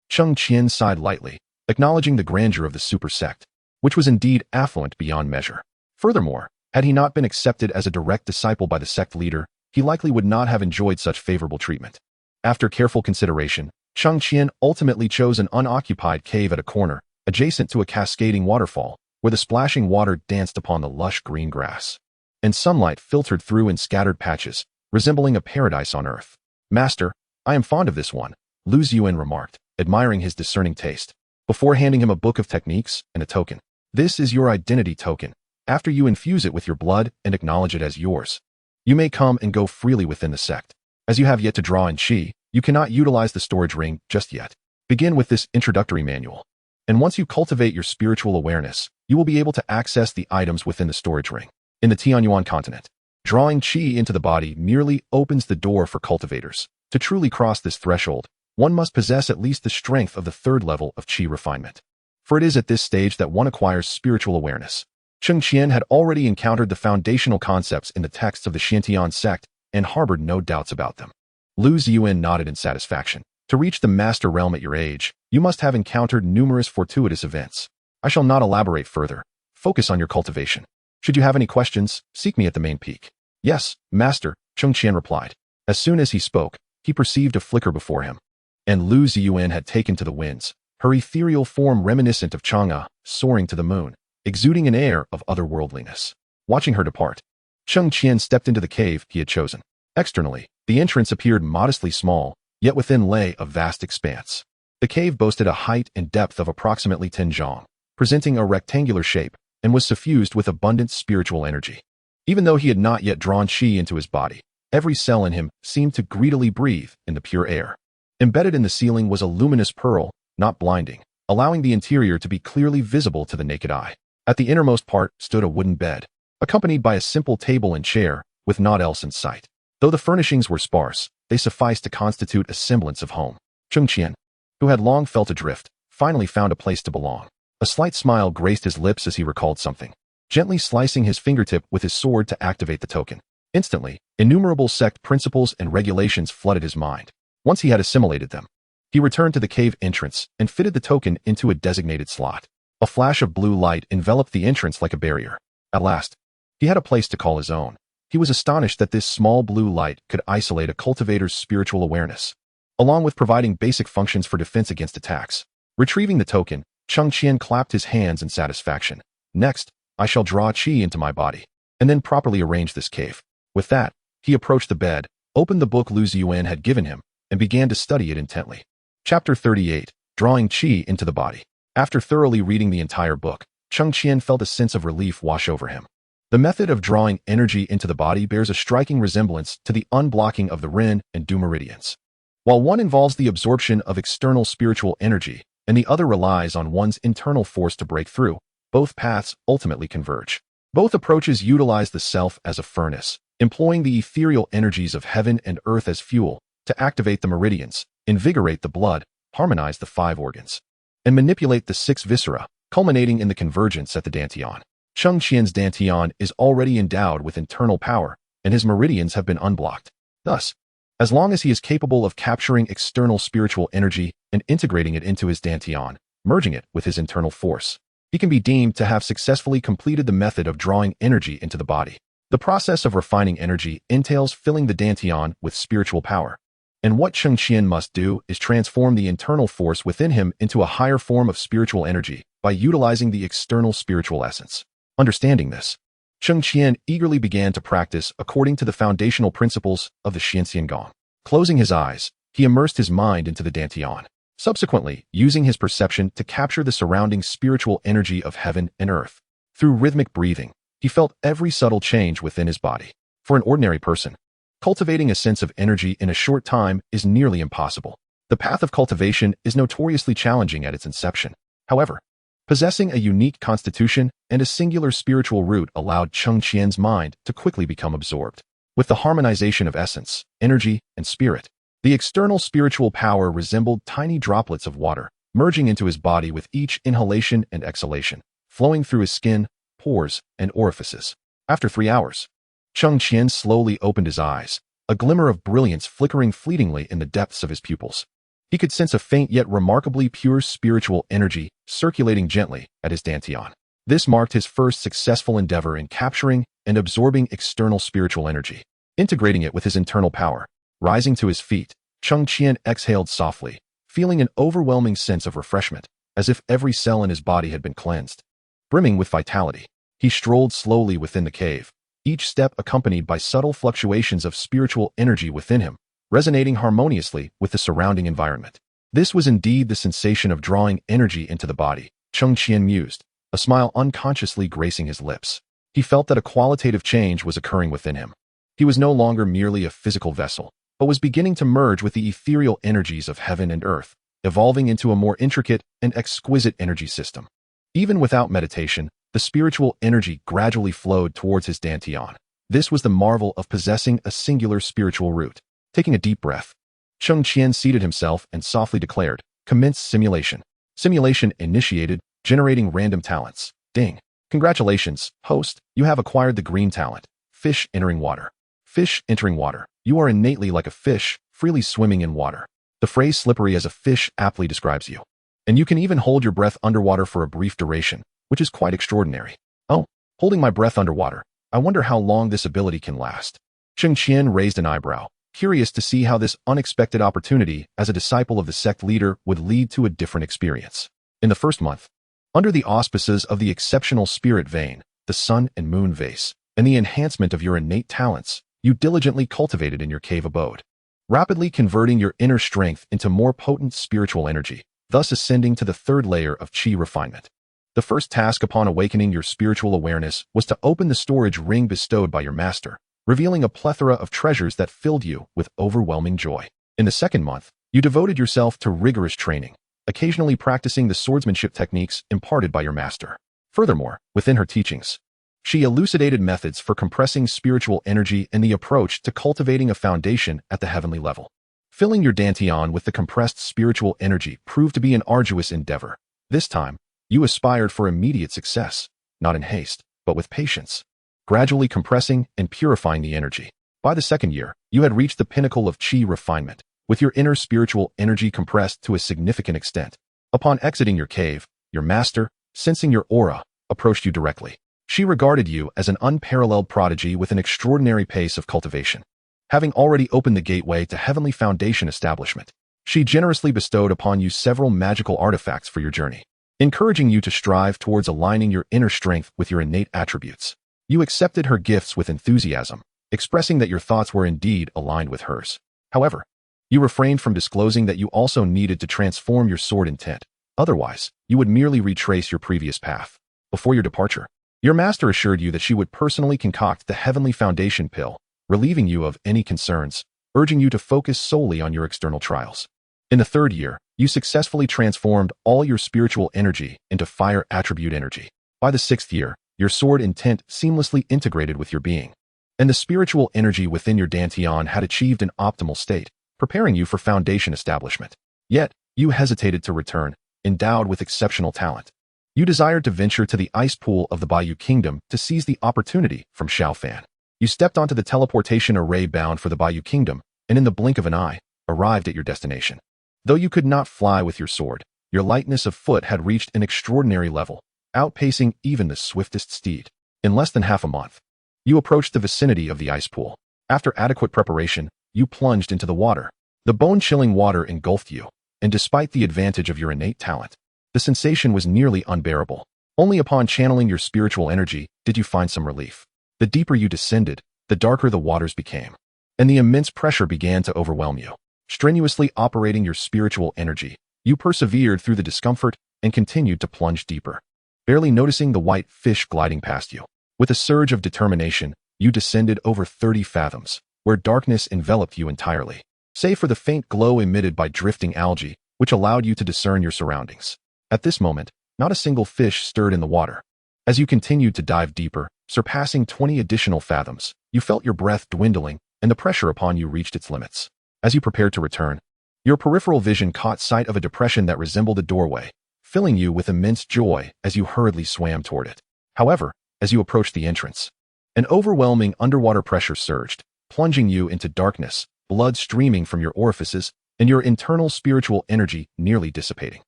Cheng Qian sighed lightly, acknowledging the grandeur of the super sect, which was indeed affluent beyond measure. Furthermore, had he not been accepted as a direct disciple by the sect leader, he likely would not have enjoyed such favorable treatment. After careful consideration, Cheng Qian ultimately chose an unoccupied cave at a corner, adjacent to a cascading waterfall, where the splashing water danced upon the lush green grass, and sunlight filtered through in scattered patches, resembling a paradise on earth. Master, I am fond of this one, Lu Ziyuan remarked, admiring his discerning taste, before handing him a book of techniques and a token. This is your identity token. After you infuse it with your blood and acknowledge it as yours, you may come and go freely within the sect. As you have yet to draw in chi, you cannot utilize the storage ring just yet. Begin with this introductory manual, and once you cultivate your spiritual awareness, you will be able to access the items within the storage ring. In the Tianyuan continent, drawing chi into the body merely opens the door for cultivators. To truly cross this threshold, one must possess at least the strength of the 3rd level of chi refinement. For it is at this stage that one acquires spiritual awareness. Cheng Qian had already encountered the foundational concepts in the texts of the Xiantian sect and harbored no doubts about them. Lu Ziyuan nodded in satisfaction. To reach the master realm at your age, you must have encountered numerous fortuitous events. I shall not elaborate further. Focus on your cultivation. Should you have any questions, seek me at the main peak. Yes, master, Cheng Qian replied. As soon as he spoke, he perceived a flicker before him. And Lu Ziyuan had taken to the winds, her ethereal form reminiscent of Chang'e, soaring to the moon, exuding an air of otherworldliness. Watching her depart, Cheng Qian stepped into the cave he had chosen. Externally, the entrance appeared modestly small, yet within lay a vast expanse. The cave boasted a height and depth of approximately 10 zhang, presenting a rectangular shape, and was suffused with abundant spiritual energy. Even though he had not yet drawn qi into his body, every cell in him seemed to greedily breathe in the pure air. Embedded in the ceiling was a luminous pearl, not blinding, allowing the interior to be clearly visible to the naked eye. At the innermost part stood a wooden bed, accompanied by a simple table and chair, with naught else in sight. Though the furnishings were sparse, they sufficed to constitute a semblance of home. Cheng Qian, who had long felt adrift, finally found a place to belong. A slight smile graced his lips as he recalled something, gently slicing his fingertip with his sword to activate the token. Instantly, innumerable sect principles and regulations flooded his mind. Once he had assimilated them, he returned to the cave entrance and fitted the token into a designated slot. A flash of blue light enveloped the entrance like a barrier. At last, he had a place to call his own. He was astonished that this small blue light could isolate a cultivator's spiritual awareness, along with providing basic functions for defense against attacks. Retrieving the token, Cheng Qian clapped his hands in satisfaction. Next, I shall draw qi into my body, and then properly arrange this cave. With that, he approached the bed, opened the book Lu Ziyuan had given him, and began to study it intently. Chapter 38, Drawing Qi into the Body. After thoroughly reading the entire book, Cheng Qian felt a sense of relief wash over him. The method of drawing energy into the body bears a striking resemblance to the unblocking of the Ren and Du meridians. While one involves the absorption of external spiritual energy, and the other relies on one's internal force to break through, both paths ultimately converge. Both approaches utilize the self as a furnace, employing the ethereal energies of heaven and earth as fuel to activate the meridians, invigorate the blood, harmonize the 5 organs, and manipulate the 6 viscera, culminating in the convergence at the dantian. Cheng Qian's dantian is already endowed with internal power, and his meridians have been unblocked. Thus, as long as he is capable of capturing external spiritual energy and integrating it into his dantian, merging it with his internal force, he can be deemed to have successfully completed the method of drawing energy into the body. The process of refining energy entails filling the dantian with spiritual power, and what Cheng Qian must do is transform the internal force within him into a higher form of spiritual energy by utilizing the external spiritual essence. Understanding this, Cheng Qian eagerly began to practice according to the foundational principles of the Xianxian Gong. Closing his eyes, he immersed his mind into the dantian, subsequently using his perception to capture the surrounding spiritual energy of heaven and earth. Through rhythmic breathing, he felt every subtle change within his body. For an ordinary person, cultivating a sense of energy in a short time is nearly impossible. The path of cultivation is notoriously challenging at its inception. However, possessing a unique constitution and a singular spiritual root allowed Cheng Qian's mind to quickly become absorbed. With the harmonization of essence, energy, and spirit, the external spiritual power resembled tiny droplets of water, merging into his body with each inhalation and exhalation, flowing through his skin, pores, and orifices. After 3 hours, Cheng Qian slowly opened his eyes, a glimmer of brilliance flickering fleetingly in the depths of his pupils. He could sense a faint yet remarkably pure spiritual energy circulating gently at his dantian. This marked his first successful endeavor in capturing and absorbing external spiritual energy, integrating it with his internal power. Rising to his feet, Cheng Qian exhaled softly, feeling an overwhelming sense of refreshment, as if every cell in his body had been cleansed. Brimming with vitality, he strolled slowly within the cave, each step accompanied by subtle fluctuations of spiritual energy within him, resonating harmoniously with the surrounding environment. This was indeed the sensation of drawing energy into the body, Cheng Qian mused, a smile unconsciously gracing his lips. He felt that a qualitative change was occurring within him. He was no longer merely a physical vessel, but was beginning to merge with the ethereal energies of heaven and earth, evolving into a more intricate and exquisite energy system. Even without meditation, the spiritual energy gradually flowed towards his dantian. This was the marvel of possessing a singular spiritual root. Taking a deep breath, Cheng Qian seated himself and softly declared, "Commence simulation." Simulation initiated, generating random talents. Ding. Congratulations, host, you have acquired the green talent. Fish entering water. Fish entering water. You are innately like a fish, freely swimming in water. The phrase slippery as a fish aptly describes you. And you can even hold your breath underwater for a brief duration, which is quite extraordinary. Oh, holding my breath underwater. I wonder how long this ability can last. Cheng Qian raised an eyebrow, curious to see how this unexpected opportunity as a disciple of the sect leader would lead to a different experience. In the first month, under the auspices of the exceptional spirit vein, the sun and moon vase, and the enhancement of your innate talents, you diligently cultivated in your cave abode, rapidly converting your inner strength into more potent spiritual energy, thus ascending to the third layer of qi refinement. The first task upon awakening your spiritual awareness was to open the storage ring bestowed by your master, revealing a plethora of treasures that filled you with overwhelming joy. In the second month, you devoted yourself to rigorous training, occasionally practicing the swordsmanship techniques imparted by your master. Furthermore, within her teachings, she elucidated methods for compressing spiritual energy and the approach to cultivating a foundation at the heavenly level. Filling your dantian with the compressed spiritual energy proved to be an arduous endeavor. This time, you aspired for immediate success, not in haste, but with patience, gradually compressing and purifying the energy. By the second year, you had reached the pinnacle of qi refinement, with your inner spiritual energy compressed to a significant extent. Upon exiting your cave, your master, sensing your aura, approached you directly. She regarded you as an unparalleled prodigy with an extraordinary pace of cultivation. Having already opened the gateway to heavenly foundation establishment, she generously bestowed upon you several magical artifacts for your journey, encouraging you to strive towards aligning your inner strength with your innate attributes. You accepted her gifts with enthusiasm, expressing that your thoughts were indeed aligned with hers. However, you refrained from disclosing that you also needed to transform your sword intent. Otherwise, you would merely retrace your previous path. Before your departure, your master assured you that she would personally concoct the heavenly foundation pill, relieving you of any concerns, urging you to focus solely on your external trials. In the third year, you successfully transformed all your spiritual energy into fire attribute energy. By the sixth year, your sword intent seamlessly integrated with your being, and the spiritual energy within your dantian had achieved an optimal state, preparing you for foundation establishment. Yet, you hesitated to return, endowed with exceptional talent. You desired to venture to the ice pool of the Bayou Kingdom to seize the opportunity from Xiaofan. You stepped onto the teleportation array bound for the Bayou Kingdom, and in the blink of an eye, arrived at your destination. Though you could not fly with your sword, your lightness of foot had reached an extraordinary level, outpacing even the swiftest steed. In less than half a month, you approached the vicinity of the ice pool. After adequate preparation, you plunged into the water. The bone-chilling water engulfed you, and despite the advantage of your innate talent, the sensation was nearly unbearable. Only upon channeling your spiritual energy did you find some relief. The deeper you descended, the darker the waters became, and the immense pressure began to overwhelm you. Strenuously operating your spiritual energy, you persevered through the discomfort and continued to plunge deeper, barely noticing the white fish gliding past you. With a surge of determination, you descended over 30 fathoms, where darkness enveloped you entirely, save for the faint glow emitted by drifting algae, which allowed you to discern your surroundings. At this moment, not a single fish stirred in the water. As you continued to dive deeper, surpassing 20 additional fathoms, you felt your breath dwindling and the pressure upon you reached its limits. As you prepared to return, your peripheral vision caught sight of a depression that resembled a doorway, filling you with immense joy as you hurriedly swam toward it. However, as you approached the entrance, an overwhelming underwater pressure surged, plunging you into darkness, blood streaming from your orifices, and your internal spiritual energy nearly dissipating.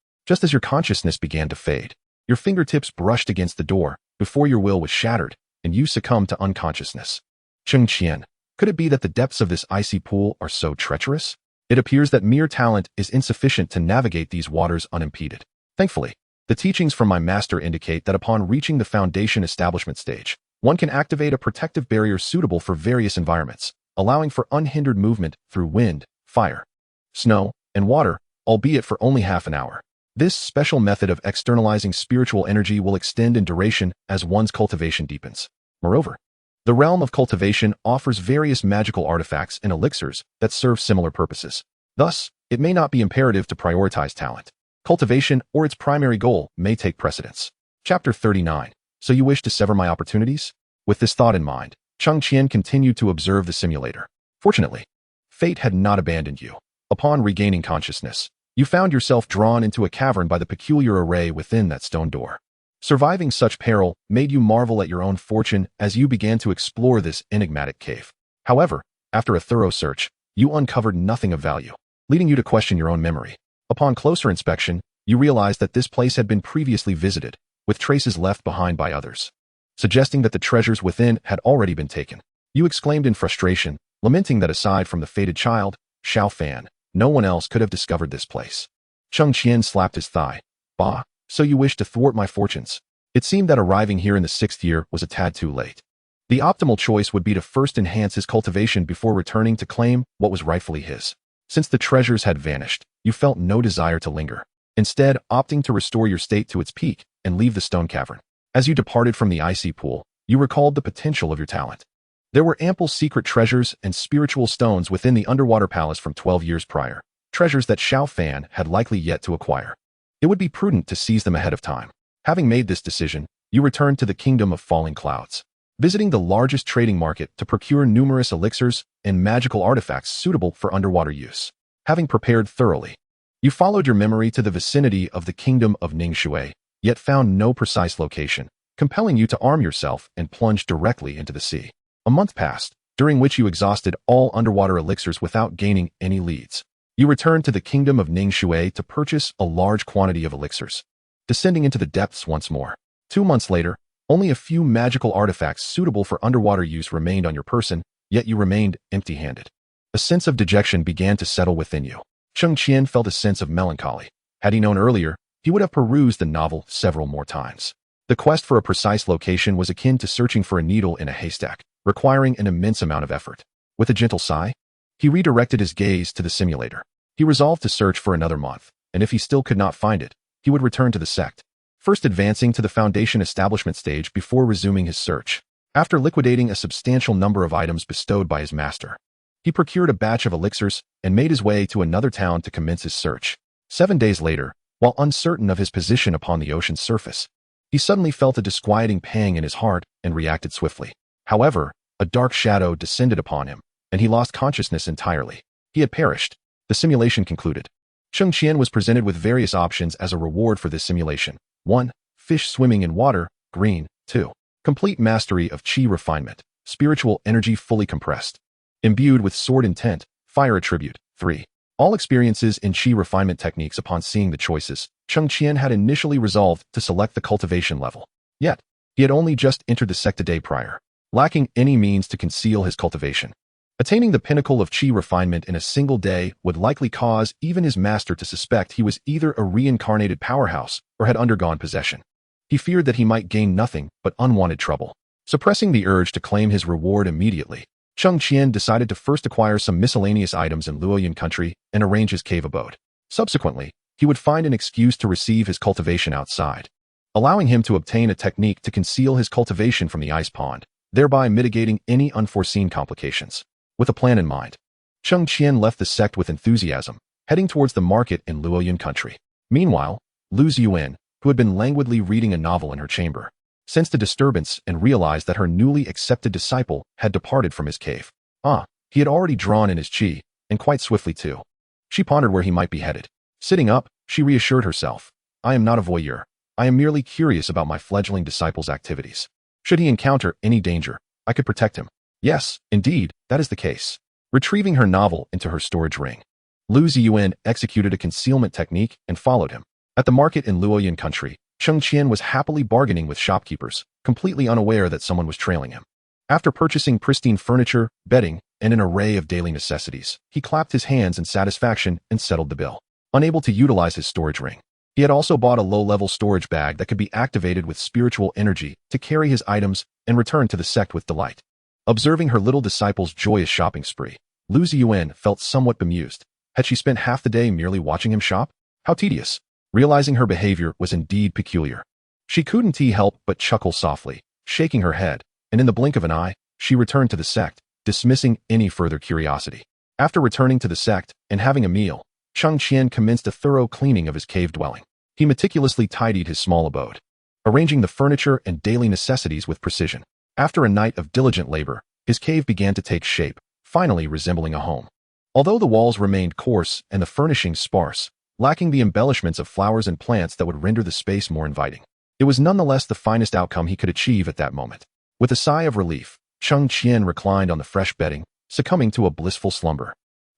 Just as your consciousness began to fade, your fingertips brushed against the door before your will was shattered, and you succumbed to unconsciousness. Cheng Qian, could it be that the depths of this icy pool are so treacherous? It appears that mere talent is insufficient to navigate these waters unimpeded. Thankfully, the teachings from my master indicate that upon reaching the foundation establishment stage, one can activate a protective barrier suitable for various environments, allowing for unhindered movement through wind, fire, snow, and water, albeit for only half an hour. This special method of externalizing spiritual energy will extend in duration as one's cultivation deepens. Moreover, the realm of cultivation offers various magical artifacts and elixirs that serve similar purposes. Thus, it may not be imperative to prioritize talent. Cultivation or its primary goal may take precedence. Chapter 39. So you wish to sever my opportunities? With this thought in mind, Cheng Qian continued to observe the simulator. Fortunately, fate had not abandoned you. Upon regaining consciousness, you found yourself drawn into a cavern by the peculiar array within that stone door. Surviving such peril made you marvel at your own fortune as you began to explore this enigmatic cave. However, after a thorough search, you uncovered nothing of value, leading you to question your own memory. Upon closer inspection, you realized that this place had been previously visited, with traces left behind by others, suggesting that the treasures within had already been taken. You exclaimed in frustration, lamenting that aside from the fated child, Xiao Fan, no one else could have discovered this place. Cheng Qian slapped his thigh. Bah, so you wish to thwart my fortunes? It seemed that arriving here in the 6th year was a tad too late. The optimal choice would be to first enhance his cultivation before returning to claim what was rightfully his. Since the treasures had vanished, you felt no desire to linger, instead opting to restore your state to its peak and leave the stone cavern. As you departed from the icy pool, you recalled the potential of your talent. There were ample secret treasures and spiritual stones within the underwater palace from 12 years prior, treasures that Xiao Fan had likely yet to acquire. It would be prudent to seize them ahead of time. Having made this decision, you returned to the Kingdom of Falling Clouds, visiting the largest trading market to procure numerous elixirs and magical artifacts suitable for underwater use. Having prepared thoroughly, you followed your memory to the vicinity of the Kingdom of Ningshui, yet found no precise location, compelling you to arm yourself and plunge directly into the sea. A month passed, during which you exhausted all underwater elixirs without gaining any leads. You returned to the Kingdom of Ningshui to purchase a large quantity of elixirs, descending into the depths once more. 2 months later, only a few magical artifacts suitable for underwater use remained on your person, yet you remained empty-handed. A sense of dejection began to settle within you. Cheng Qian felt a sense of melancholy. Had he known earlier, he would have perused the novel several more times. The quest for a precise location was akin to searching for a needle in a haystack, requiring an immense amount of effort. With a gentle sigh, he redirected his gaze to the simulator. He resolved to search for another month, and if he still could not find it, he would return to the sect, first advancing to the foundation establishment stage before resuming his search. After liquidating a substantial number of items bestowed by his master, he procured a batch of elixirs and made his way to another town to commence his search. 7 days later, while uncertain of his position upon the ocean's surface, he suddenly felt a disquieting pang in his heart and reacted swiftly. However, a dark shadow descended upon him, and he lost consciousness entirely. He had perished. The simulation concluded. Cheng Qian was presented with various options as a reward for this simulation. 1. Fish swimming in water, green. 2. Complete mastery of Qi refinement, spiritual energy fully compressed. Imbued with sword intent, fire attribute. 3. All experiences in Qi refinement techniques. Upon seeing the choices, Cheng Qian had initially resolved to select the cultivation level. Yet, he had only just entered the sect a day prior, lacking any means to conceal his cultivation. Attaining the pinnacle of Qi refinement in a single day would likely cause even his master to suspect he was either a reincarnated powerhouse or had undergone possession. He feared that he might gain nothing but unwanted trouble. Suppressing the urge to claim his reward immediately, Cheng Qian decided to first acquire some miscellaneous items in Luoyuan country and arrange his cave abode. Subsequently, he would find an excuse to receive his cultivation outside, allowing him to obtain a technique to conceal his cultivation from the ice pond, thereby mitigating any unforeseen complications. With a plan in mind, Cheng Qian left the sect with enthusiasm, heading towards the market in Luoyuan country. Meanwhile, Lu Ziyuan, who had been languidly reading a novel in her chamber, sensed a disturbance and realized that her newly accepted disciple had departed from his cave. He had already drawn in his qi, and quite swiftly too. She pondered where he might be headed. Sitting up, she reassured herself, I am not a voyeur. I am merely curious about my fledgling disciple's activities. Should he encounter any danger, I could protect him. Yes, indeed, that is the case. Retrieving her novel into her storage ring, Lu Ziyuan executed a concealment technique and followed him. At the market in Luoyuan country, Cheng Qian was happily bargaining with shopkeepers, completely unaware that someone was trailing him. After purchasing pristine furniture, bedding, and an array of daily necessities, he clapped his hands in satisfaction and settled the bill. Unable to utilize his storage ring, he had also bought a low-level storage bag that could be activated with spiritual energy to carry his items and return to the sect with delight. Observing her little disciple's joyous shopping spree, Lu Ziyuan felt somewhat bemused. Had she spent half the day merely watching him shop? How tedious. Realizing her behavior was indeed peculiar, she couldn't help but chuckle softly, shaking her head, and in the blink of an eye, she returned to the sect, dismissing any further curiosity. After returning to the sect and having a meal, Cheng Qian commenced a thorough cleaning of his cave dwelling. He meticulously tidied his small abode, arranging the furniture and daily necessities with precision. After a night of diligent labor, his cave began to take shape, finally resembling a home. Although the walls remained coarse and the furnishings sparse, lacking the embellishments of flowers and plants that would render the space more inviting, It was nonetheless the finest outcome he could achieve at that moment. With a sigh of relief, Cheng Qian reclined on the fresh bedding, succumbing to a blissful slumber.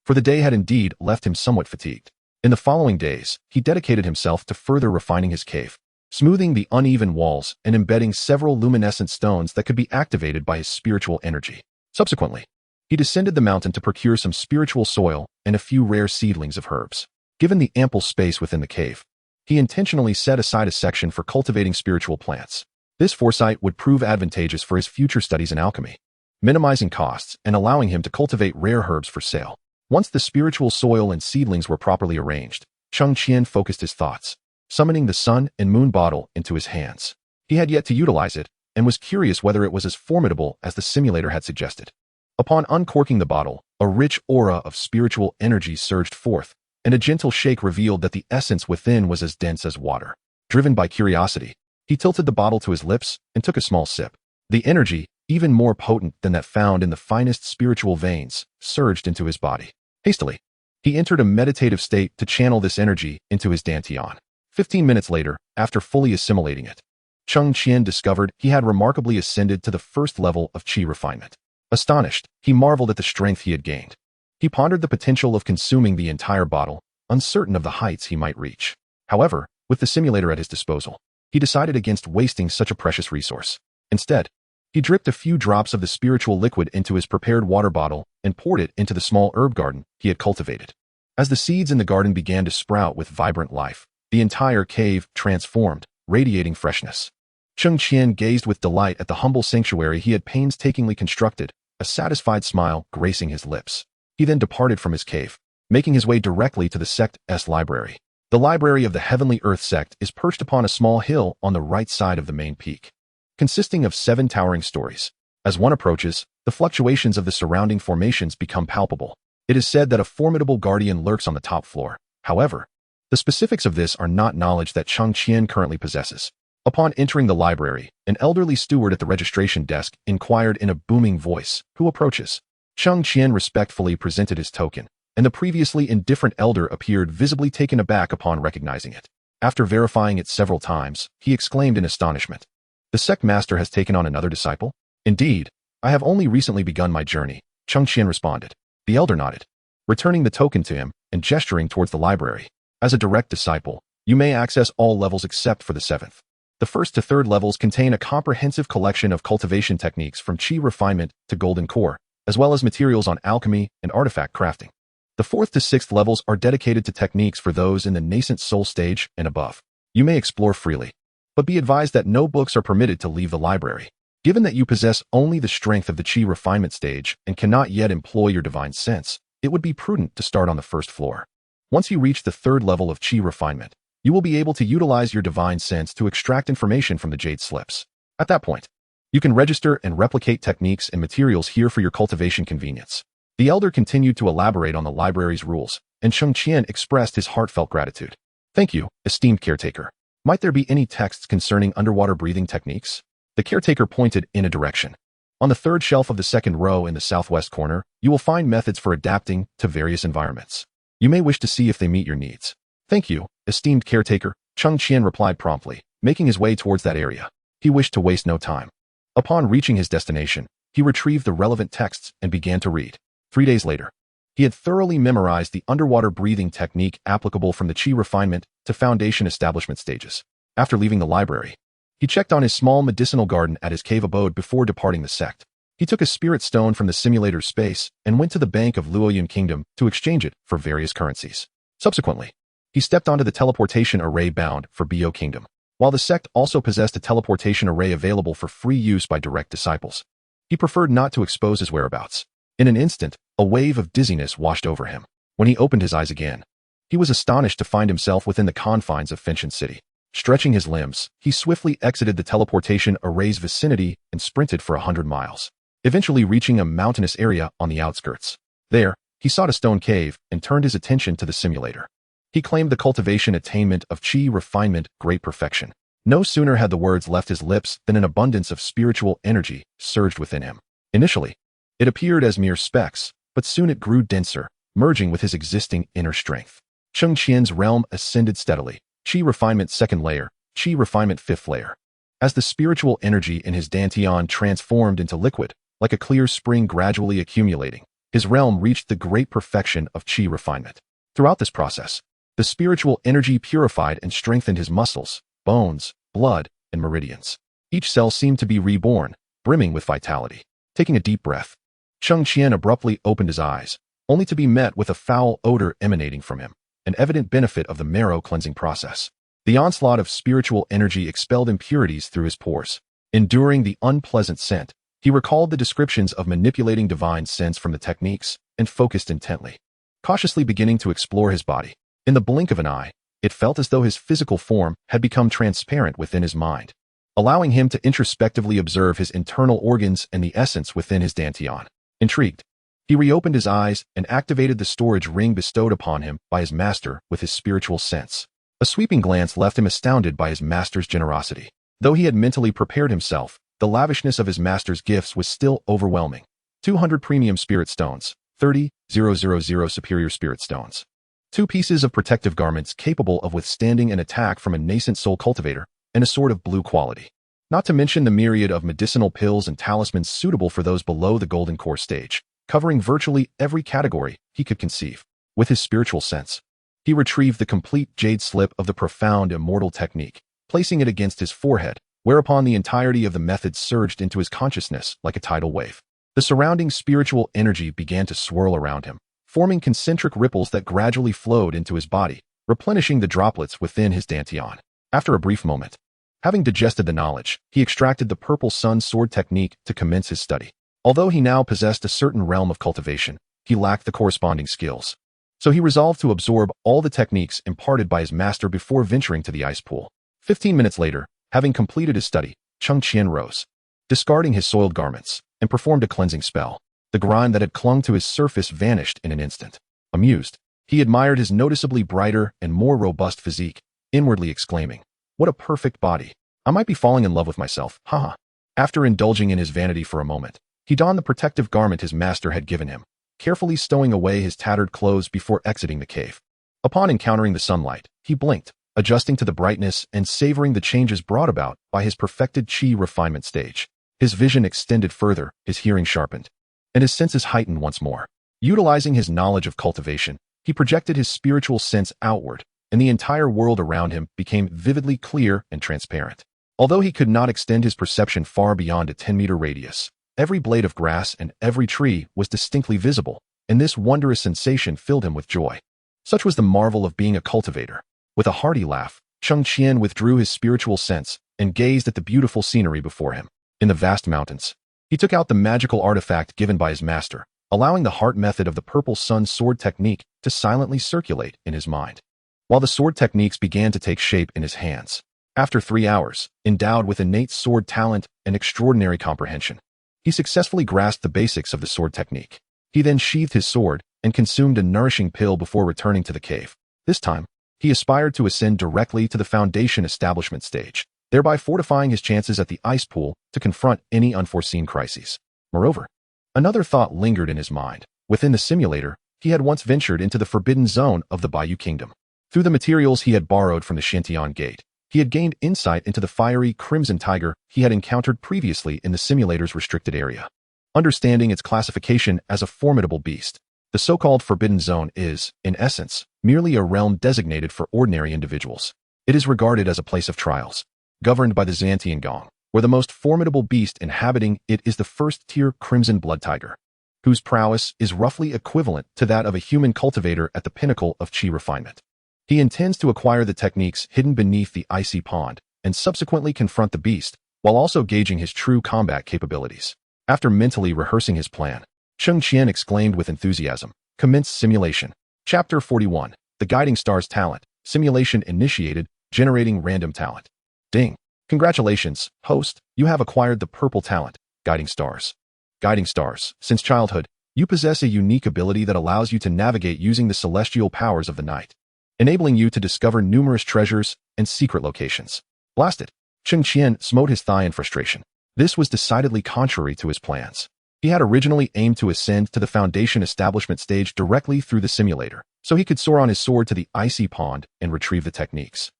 For the day had indeed left him somewhat fatigued. In the following days, he dedicated himself to further refining his cave, smoothing the uneven walls and embedding several luminescent stones that could be activated by his spiritual energy. Subsequently, he descended the mountain to procure some spiritual soil and a few rare seedlings of herbs. Given the ample space within the cave, he intentionally set aside a section for cultivating spiritual plants. This foresight would prove advantageous for his future studies in alchemy, minimizing costs and allowing him to cultivate rare herbs for sale. Once the spiritual soil and seedlings were properly arranged, Cheng Qian focused his thoughts, summoning the sun and moon bottle into his hands. He had yet to utilize it and was curious whether it was as formidable as the simulator had suggested. Upon uncorking the bottle, a rich aura of spiritual energy surged forth, and a gentle shake revealed that the essence within was as dense as water. Driven by curiosity, he tilted the bottle to his lips and took a small sip. The energy, even more potent than that found in the finest spiritual veins, surged into his body. Hastily, he entered a meditative state to channel this energy into his dantian. 15 minutes later, after fully assimilating it, Cheng Qian discovered he had remarkably ascended to the first level of qi refinement. Astonished, he marveled at the strength he had gained. He pondered the potential of consuming the entire bottle, uncertain of the heights he might reach. However, with the simulator at his disposal, he decided against wasting such a precious resource. Instead, he dripped a few drops of the spiritual liquid into his prepared water bottle and poured it into the small herb garden he had cultivated. As the seeds in the garden began to sprout with vibrant life, the entire cave transformed, radiating freshness. Cheng Qian gazed with delight at the humble sanctuary he had painstakingly constructed, a satisfied smile gracing his lips. He then departed from his cave, making his way directly to the sect's library. The library of the Heavenly Earth sect is perched upon a small hill on the right side of the main peak, consisting of 7 towering stories. As one approaches, the fluctuations of the surrounding formations become palpable. It is said that a formidable guardian lurks on the top floor. However, the specifics of this are not knowledge that Cheng Qian currently possesses. Upon entering the library, an elderly steward at the registration desk inquired in a booming voice, "Who approaches?" Cheng Qian respectfully presented his token, and the previously indifferent elder appeared visibly taken aback upon recognizing it. After verifying it several times, he exclaimed in astonishment, "The sect master has taken on another disciple?" "Indeed, I have only recently begun my journey," Cheng Qian responded. The elder nodded, returning the token to him and gesturing towards the library. "As a direct disciple, you may access all levels except for the 7th. The 1st to 3rd levels contain a comprehensive collection of cultivation techniques from qi refinement to golden core, as well as materials on alchemy and artifact crafting. The 4th to 6th levels are dedicated to techniques for those in the nascent soul stage and above. You may explore freely, but be advised that no books are permitted to leave the library. Given that you possess only the strength of the qi refinement stage and cannot yet employ your divine sense, it would be prudent to start on the 1st floor. Once you reach the 3rd level of qi refinement, you will be able to utilize your divine sense to extract information from the jade slips. At that point, you can register and replicate techniques and materials here for your cultivation convenience. The elder continued to elaborate on the library's rules, and Cheng Qian expressed his heartfelt gratitude. "Thank you, esteemed caretaker. Might there be any texts concerning underwater breathing techniques?" The caretaker pointed in a direction. "On the 3rd shelf of the 2nd row in the southwest corner, you will find methods for adapting to various environments. You may wish to see if they meet your needs." "Thank you, esteemed caretaker," Cheng Qian replied promptly, making his way towards that area. He wished to waste no time. Upon reaching his destination, he retrieved the relevant texts and began to read. 3 days later, he had thoroughly memorized the underwater breathing technique applicable from the qi refinement to foundation establishment stages. After leaving the library, he checked on his small medicinal garden at his cave abode before departing the sect. He took a spirit stone from the simulator's space and went to the Bank of Luoyun Kingdom to exchange it for various currencies. Subsequently, he stepped onto the teleportation array bound for Bo Kingdom. While the sect also possessed a teleportation array available for free use by direct disciples, he preferred not to expose his whereabouts. In an instant, a wave of dizziness washed over him. When he opened his eyes again, he was astonished to find himself within the confines of Fenshin City. Stretching his limbs, he swiftly exited the teleportation array's vicinity and sprinted for 100 miles, eventually reaching a mountainous area on the outskirts. There, he sought a stone cave and turned his attention to the simulator. He claimed the cultivation attainment of qi refinement great perfection. No sooner had the words left his lips than an abundance of spiritual energy surged within him. Initially, it appeared as mere specks, but soon it grew denser, merging with his existing inner strength. Cheng Qian's realm ascended steadily. Qi refinement's 2nd layer, Qi Refinement 5th Layer. As the spiritual energy in his dantian transformed into liquid, like a clear spring gradually accumulating, his realm reached the great perfection of Qi refinement. Throughout this process, the spiritual energy purified and strengthened his muscles, bones, blood, and meridians. Each cell seemed to be reborn, brimming with vitality. Taking a deep breath, Cheng Qian abruptly opened his eyes, only to be met with a foul odor emanating from him, an evident benefit of the marrow cleansing process. The onslaught of spiritual energy expelled impurities through his pores. Enduring the unpleasant scent, he recalled the descriptions of manipulating divine sense from the techniques and focused intently, cautiously beginning to explore his body. In the blink of an eye, it felt as though his physical form had become transparent within his mind, allowing him to introspectively observe his internal organs and the essence within his dantian. Intrigued, he reopened his eyes and activated the storage ring bestowed upon him by his master with his spiritual sense. A sweeping glance left him astounded by his master's generosity. Though he had mentally prepared himself, the lavishness of his master's gifts was still overwhelming. 200 premium spirit stones, 30,000 superior spirit stones. 2 pieces of protective garments capable of withstanding an attack from a nascent soul cultivator, and a sword of blue quality. Not to mention the myriad of medicinal pills and talismans suitable for those below the golden core stage, covering virtually every category he could conceive. With his spiritual sense, he retrieved the complete jade slip of the profound immortal technique, placing it against his forehead, whereupon the entirety of the method surged into his consciousness like a tidal wave. The surrounding spiritual energy began to swirl around him, forming concentric ripples that gradually flowed into his body, replenishing the droplets within his dantian. After a brief moment, having digested the knowledge, he extracted the purple sun sword technique to commence his study. Although he now possessed a certain realm of cultivation, he lacked the corresponding skills. So he resolved to absorb all the techniques imparted by his master before venturing to the ice pool. 15 minutes later, having completed his study, Cheng Qian rose, discarding his soiled garments, and performed a cleansing spell. The grime that had clung to his surface vanished in an instant. Amused, he admired his noticeably brighter and more robust physique, inwardly exclaiming, "What a perfect body. I might be falling in love with myself, haha." After indulging in his vanity for a moment, he donned the protective garment his master had given him, carefully stowing away his tattered clothes before exiting the cave. Upon encountering the sunlight, he blinked, adjusting to the brightness and savoring the changes brought about by his perfected Qi refinement stage. His vision extended further, his hearing sharpened, and his senses heightened once more. Utilizing his knowledge of cultivation, he projected his spiritual sense outward, and the entire world around him became vividly clear and transparent. Although he could not extend his perception far beyond a 10-meter radius, every blade of grass and every tree was distinctly visible, and this wondrous sensation filled him with joy. Such was the marvel of being a cultivator. With a hearty laugh, Cheng Qian withdrew his spiritual sense and gazed at the beautiful scenery before him. In the vast mountains, he took out the magical artifact given by his master, allowing the heart method of the purple sun sword technique to silently circulate in his mind, while the sword techniques began to take shape in his hands. After 3 hours, endowed with innate sword talent and extraordinary comprehension, he successfully grasped the basics of the sword technique. He then sheathed his sword and consumed a nourishing pill before returning to the cave. This time, he aspired to ascend directly to the foundation establishment stage, thereby fortifying his chances at the ice pool to confront any unforeseen crises. Moreover, another thought lingered in his mind. Within the simulator, he had once ventured into the forbidden zone of the Bayou Kingdom. Through the materials he had borrowed from the Shantian Gate, he had gained insight into the fiery crimson tiger he had encountered previously in the simulator's restricted area. Understanding its classification as a formidable beast, the so-called Forbidden Zone is, in essence, merely a realm designated for ordinary individuals. It is regarded as a place of trials, governed by the Xantian Gong, where the most formidable beast inhabiting it is the first-tier Crimson Blood Tiger, whose prowess is roughly equivalent to that of a human cultivator at the pinnacle of Qi refinement. He intends to acquire the techniques hidden beneath the icy pond and subsequently confront the beast, while also gauging his true combat capabilities. After mentally rehearsing his plan, Cheng Qian exclaimed with enthusiasm, "Commence simulation." Chapter 41, The Guiding Star's Talent. Simulation initiated, generating random talent. Ding. Congratulations, host, you have acquired the purple talent, Guiding Stars. Guiding Stars. Since childhood, you possess a unique ability that allows you to navigate using the celestial powers of the night, enabling you to discover numerous treasures and secret locations. Blast it. Cheng Qian smote his thigh in frustration. This was decidedly contrary to his plans. He had originally aimed to ascend to the foundation establishment stage directly through the simulator, so he could soar on his sword to the icy pond and retrieve the techniques.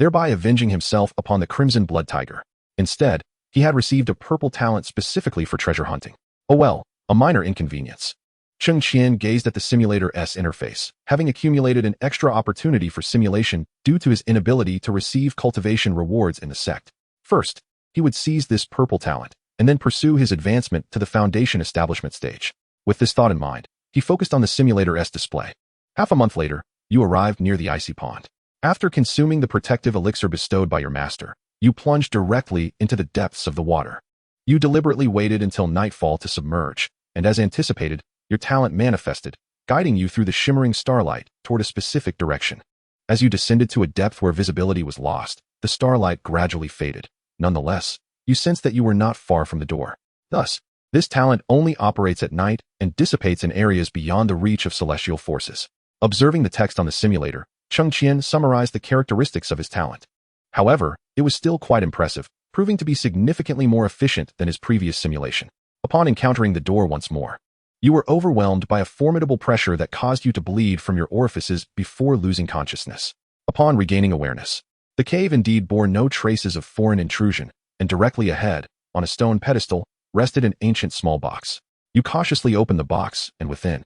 thereby avenging himself upon the Crimson Blood Tiger. Instead, he had received a purple talent specifically for treasure hunting. Oh well, a minor inconvenience. Cheng Qian gazed at the simulator's interface, having accumulated an extra opportunity for simulation due to his inability to receive cultivation rewards in the sect. First, he would seize this purple talent, and then pursue his advancement to the foundation establishment stage. With this thought in mind, he focused on the simulator's display. Half a month later, you arrived near the icy pond. After consuming the protective elixir bestowed by your master, you plunged directly into the depths of the water. You deliberately waited until nightfall to submerge, and as anticipated, your talent manifested, guiding you through the shimmering starlight toward a specific direction. As you descended to a depth where visibility was lost, the starlight gradually faded. Nonetheless, you sensed that you were not far from the door. Thus, this talent only operates at night and dissipates in areas beyond the reach of celestial forces. Observing the text on the simulator, Cheng Qian summarized the characteristics of his talent. However, it was still quite impressive, proving to be significantly more efficient than his previous simulation. Upon encountering the door once more, you were overwhelmed by a formidable pressure that caused you to bleed from your orifices before losing consciousness. Upon regaining awareness, the cave indeed bore no traces of foreign intrusion, and directly ahead, on a stone pedestal, rested an ancient small box. You cautiously opened the box, and within,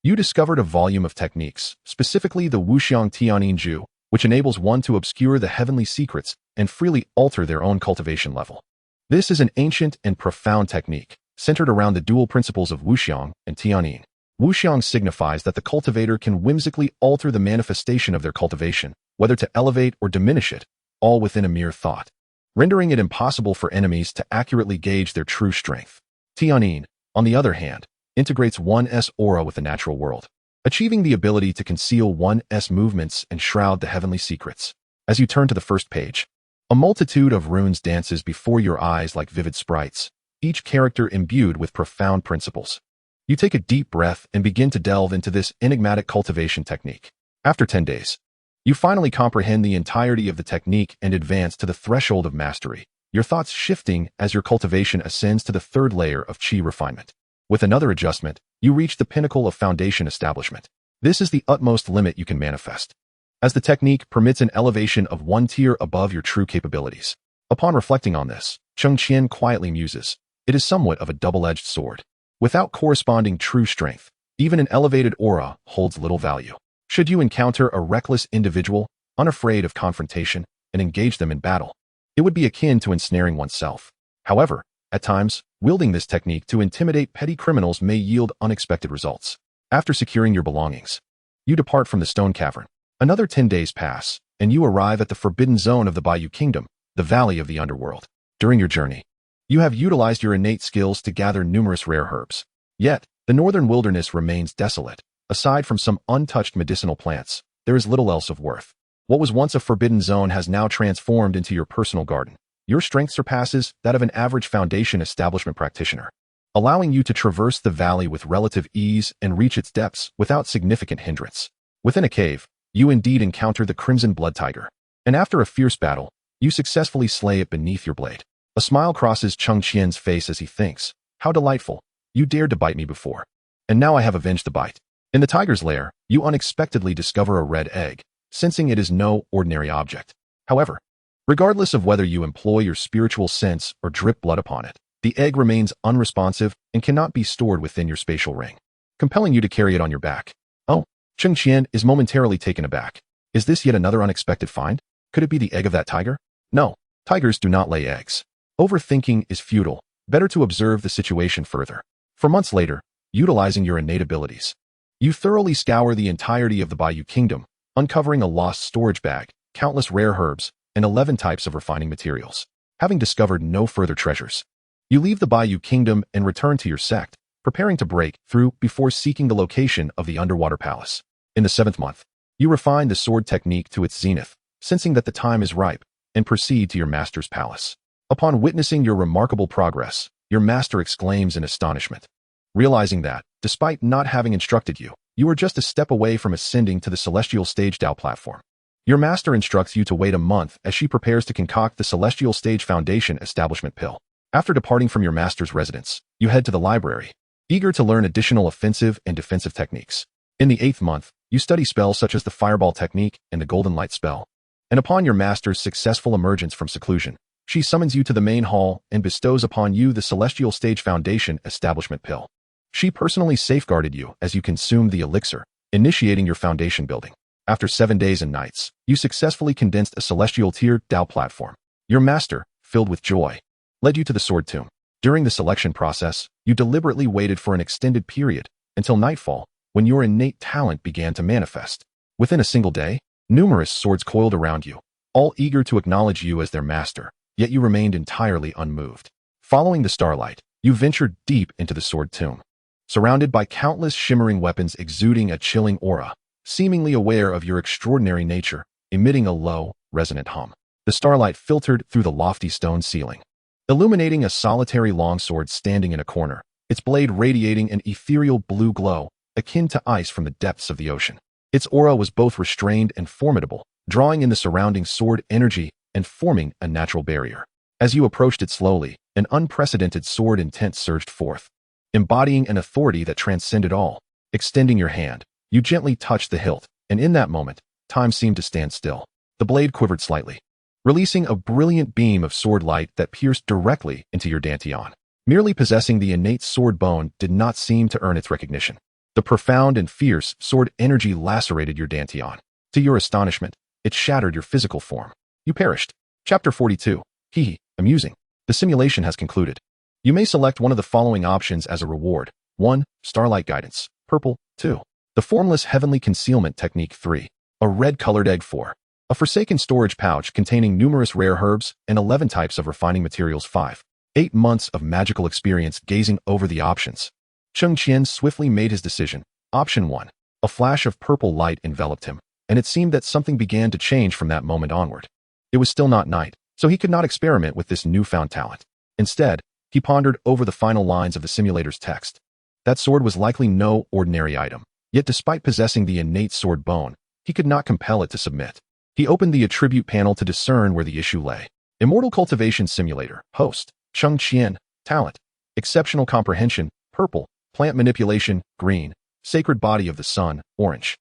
you discovered a volume of techniques, specifically the Wuxiang Tianin Ju, which enables one to obscure the heavenly secrets and freely alter their own cultivation level. This is an ancient and profound technique, centered around the dual principles of Wuxiang and Tianin. Wuxiang signifies that the cultivator can whimsically alter the manifestation of their cultivation, whether to elevate or diminish it, all within a mere thought, rendering it impossible for enemies to accurately gauge their true strength. Tianin, on the other hand, integrates one's aura with the natural world, achieving the ability to conceal one's movements and shroud the heavenly secrets. As you turn to the first page, a multitude of runes dances before your eyes like vivid sprites, each character imbued with profound principles. You take a deep breath and begin to delve into this enigmatic cultivation technique. After 10 days, you finally comprehend the entirety of the technique and advance to the threshold of mastery, your thoughts shifting as your cultivation ascends to the third layer of qi refinement. With another adjustment, you reach the pinnacle of foundation establishment. This is the utmost limit you can manifest, as the technique permits an elevation of one tier above your true capabilities. Upon reflecting on this, Cheng Qian quietly muses, it is somewhat of a double-edged sword. Without corresponding true strength, even an elevated aura holds little value. Should you encounter a reckless individual, unafraid of confrontation, and engage them in battle, it would be akin to ensnaring oneself. However, at times, wielding this technique to intimidate petty criminals may yield unexpected results. After securing your belongings, you depart from the stone cavern. Another 10 days pass, and you arrive at the forbidden zone of the Bayou Kingdom, the Valley of the Underworld. During your journey, you have utilized your innate skills to gather numerous rare herbs. Yet, the northern wilderness remains desolate. Aside from some untouched medicinal plants, there is little else of worth. What was once a forbidden zone has now transformed into your personal garden. Your strength surpasses that of an average foundation establishment practitioner, allowing you to traverse the valley with relative ease and reach its depths without significant hindrance. Within a cave, you indeed encounter the Crimson Blood Tiger, and after a fierce battle, you successfully slay it beneath your blade. A smile crosses Cheng Qian's face as he thinks, how delightful, you dared to bite me before, and now I have avenged the bite. In the tiger's lair, you unexpectedly discover a red egg, sensing it is no ordinary object. However, regardless of whether you employ your spiritual sense or drip blood upon it, the egg remains unresponsive and cannot be stored within your spatial ring, compelling you to carry it on your back. Oh, Cheng Qian is momentarily taken aback. Is this yet another unexpected find? Could it be the egg of that tiger? No, tigers do not lay eggs. Overthinking is futile. Better to observe the situation further. For months later, utilizing your innate abilities, you thoroughly scour the entirety of the Bayou Kingdom, uncovering a lost storage bag, countless rare herbs, and 11 types of refining materials. Having discovered no further treasures, you leave the Bayou Kingdom and return to your sect, preparing to break through before seeking the location of the underwater palace. In the 7th month, you refine the sword technique to its zenith, sensing that the time is ripe, and proceed to your master's palace. Upon witnessing your remarkable progress, your master exclaims in astonishment, realizing that, despite not having instructed you, you are just a step away from ascending to the celestial stage Dao platform. Your master instructs you to wait a month as she prepares to concoct the celestial stage foundation establishment pill. After departing from your master's residence, you head to the library, eager to learn additional offensive and defensive techniques. In the 8th month, you study spells such as the fireball technique and the golden light spell, and upon your master's successful emergence from seclusion, she summons you to the main hall and bestows upon you the Celestial Stage Foundation Establishment Pill. She personally safeguarded you as you consumed the elixir, initiating your foundation building. After 7 days and nights, you successfully condensed a Celestial Tier Dao platform. Your master, filled with joy, led you to the Sword Tomb. During the selection process, you deliberately waited for an extended period, until nightfall, when your innate talent began to manifest. Within a single day, numerous swords coiled around you, all eager to acknowledge you as their master, yet you remained entirely unmoved. Following the starlight, you ventured deep into the Sword Tomb. Surrounded by countless shimmering weapons exuding a chilling aura, seemingly aware of your extraordinary nature, emitting a low, resonant hum. The starlight filtered through the lofty stone ceiling, illuminating a solitary longsword standing in a corner, its blade radiating an ethereal blue glow, akin to ice from the depths of the ocean. Its aura was both restrained and formidable, drawing in the surrounding sword energy and forming a natural barrier. As you approached it slowly, an unprecedented sword intent surged forth, embodying an authority that transcended all. Extending your hand, you gently touched the hilt, and in that moment, time seemed to stand still. The blade quivered slightly, releasing a brilliant beam of sword light that pierced directly into your dantian. Merely possessing the innate sword bone did not seem to earn its recognition. The profound and fierce sword energy lacerated your dantian. To your astonishment, it shattered your physical form. You perished. Chapter 42. Hehe, amusing. The simulation has concluded. You may select one of the following options as a reward. 1. Starlight Guidance. Purple. 2. The Formless Heavenly Concealment Technique. 3. A red-colored egg. 4. A forsaken storage pouch containing numerous rare herbs and 11 types of refining materials. 5. 8 months of magical experience. Gazing over the options, Cheng Qian swiftly made his decision. Option 1. A flash of purple light enveloped him, and it seemed that something began to change from that moment onward. It was still not night, so he could not experiment with this newfound talent. Instead, he pondered over the final lines of the simulator's text. That sword was likely no ordinary item, yet despite possessing the innate sword bone, he could not compel it to submit. He opened the attribute panel to discern where the issue lay. Immortal Cultivation Simulator. Host, Cheng Qian. Talent, Exceptional Comprehension. Purple. Plant Manipulation. Green. Sacred Body of the Sun. Orange.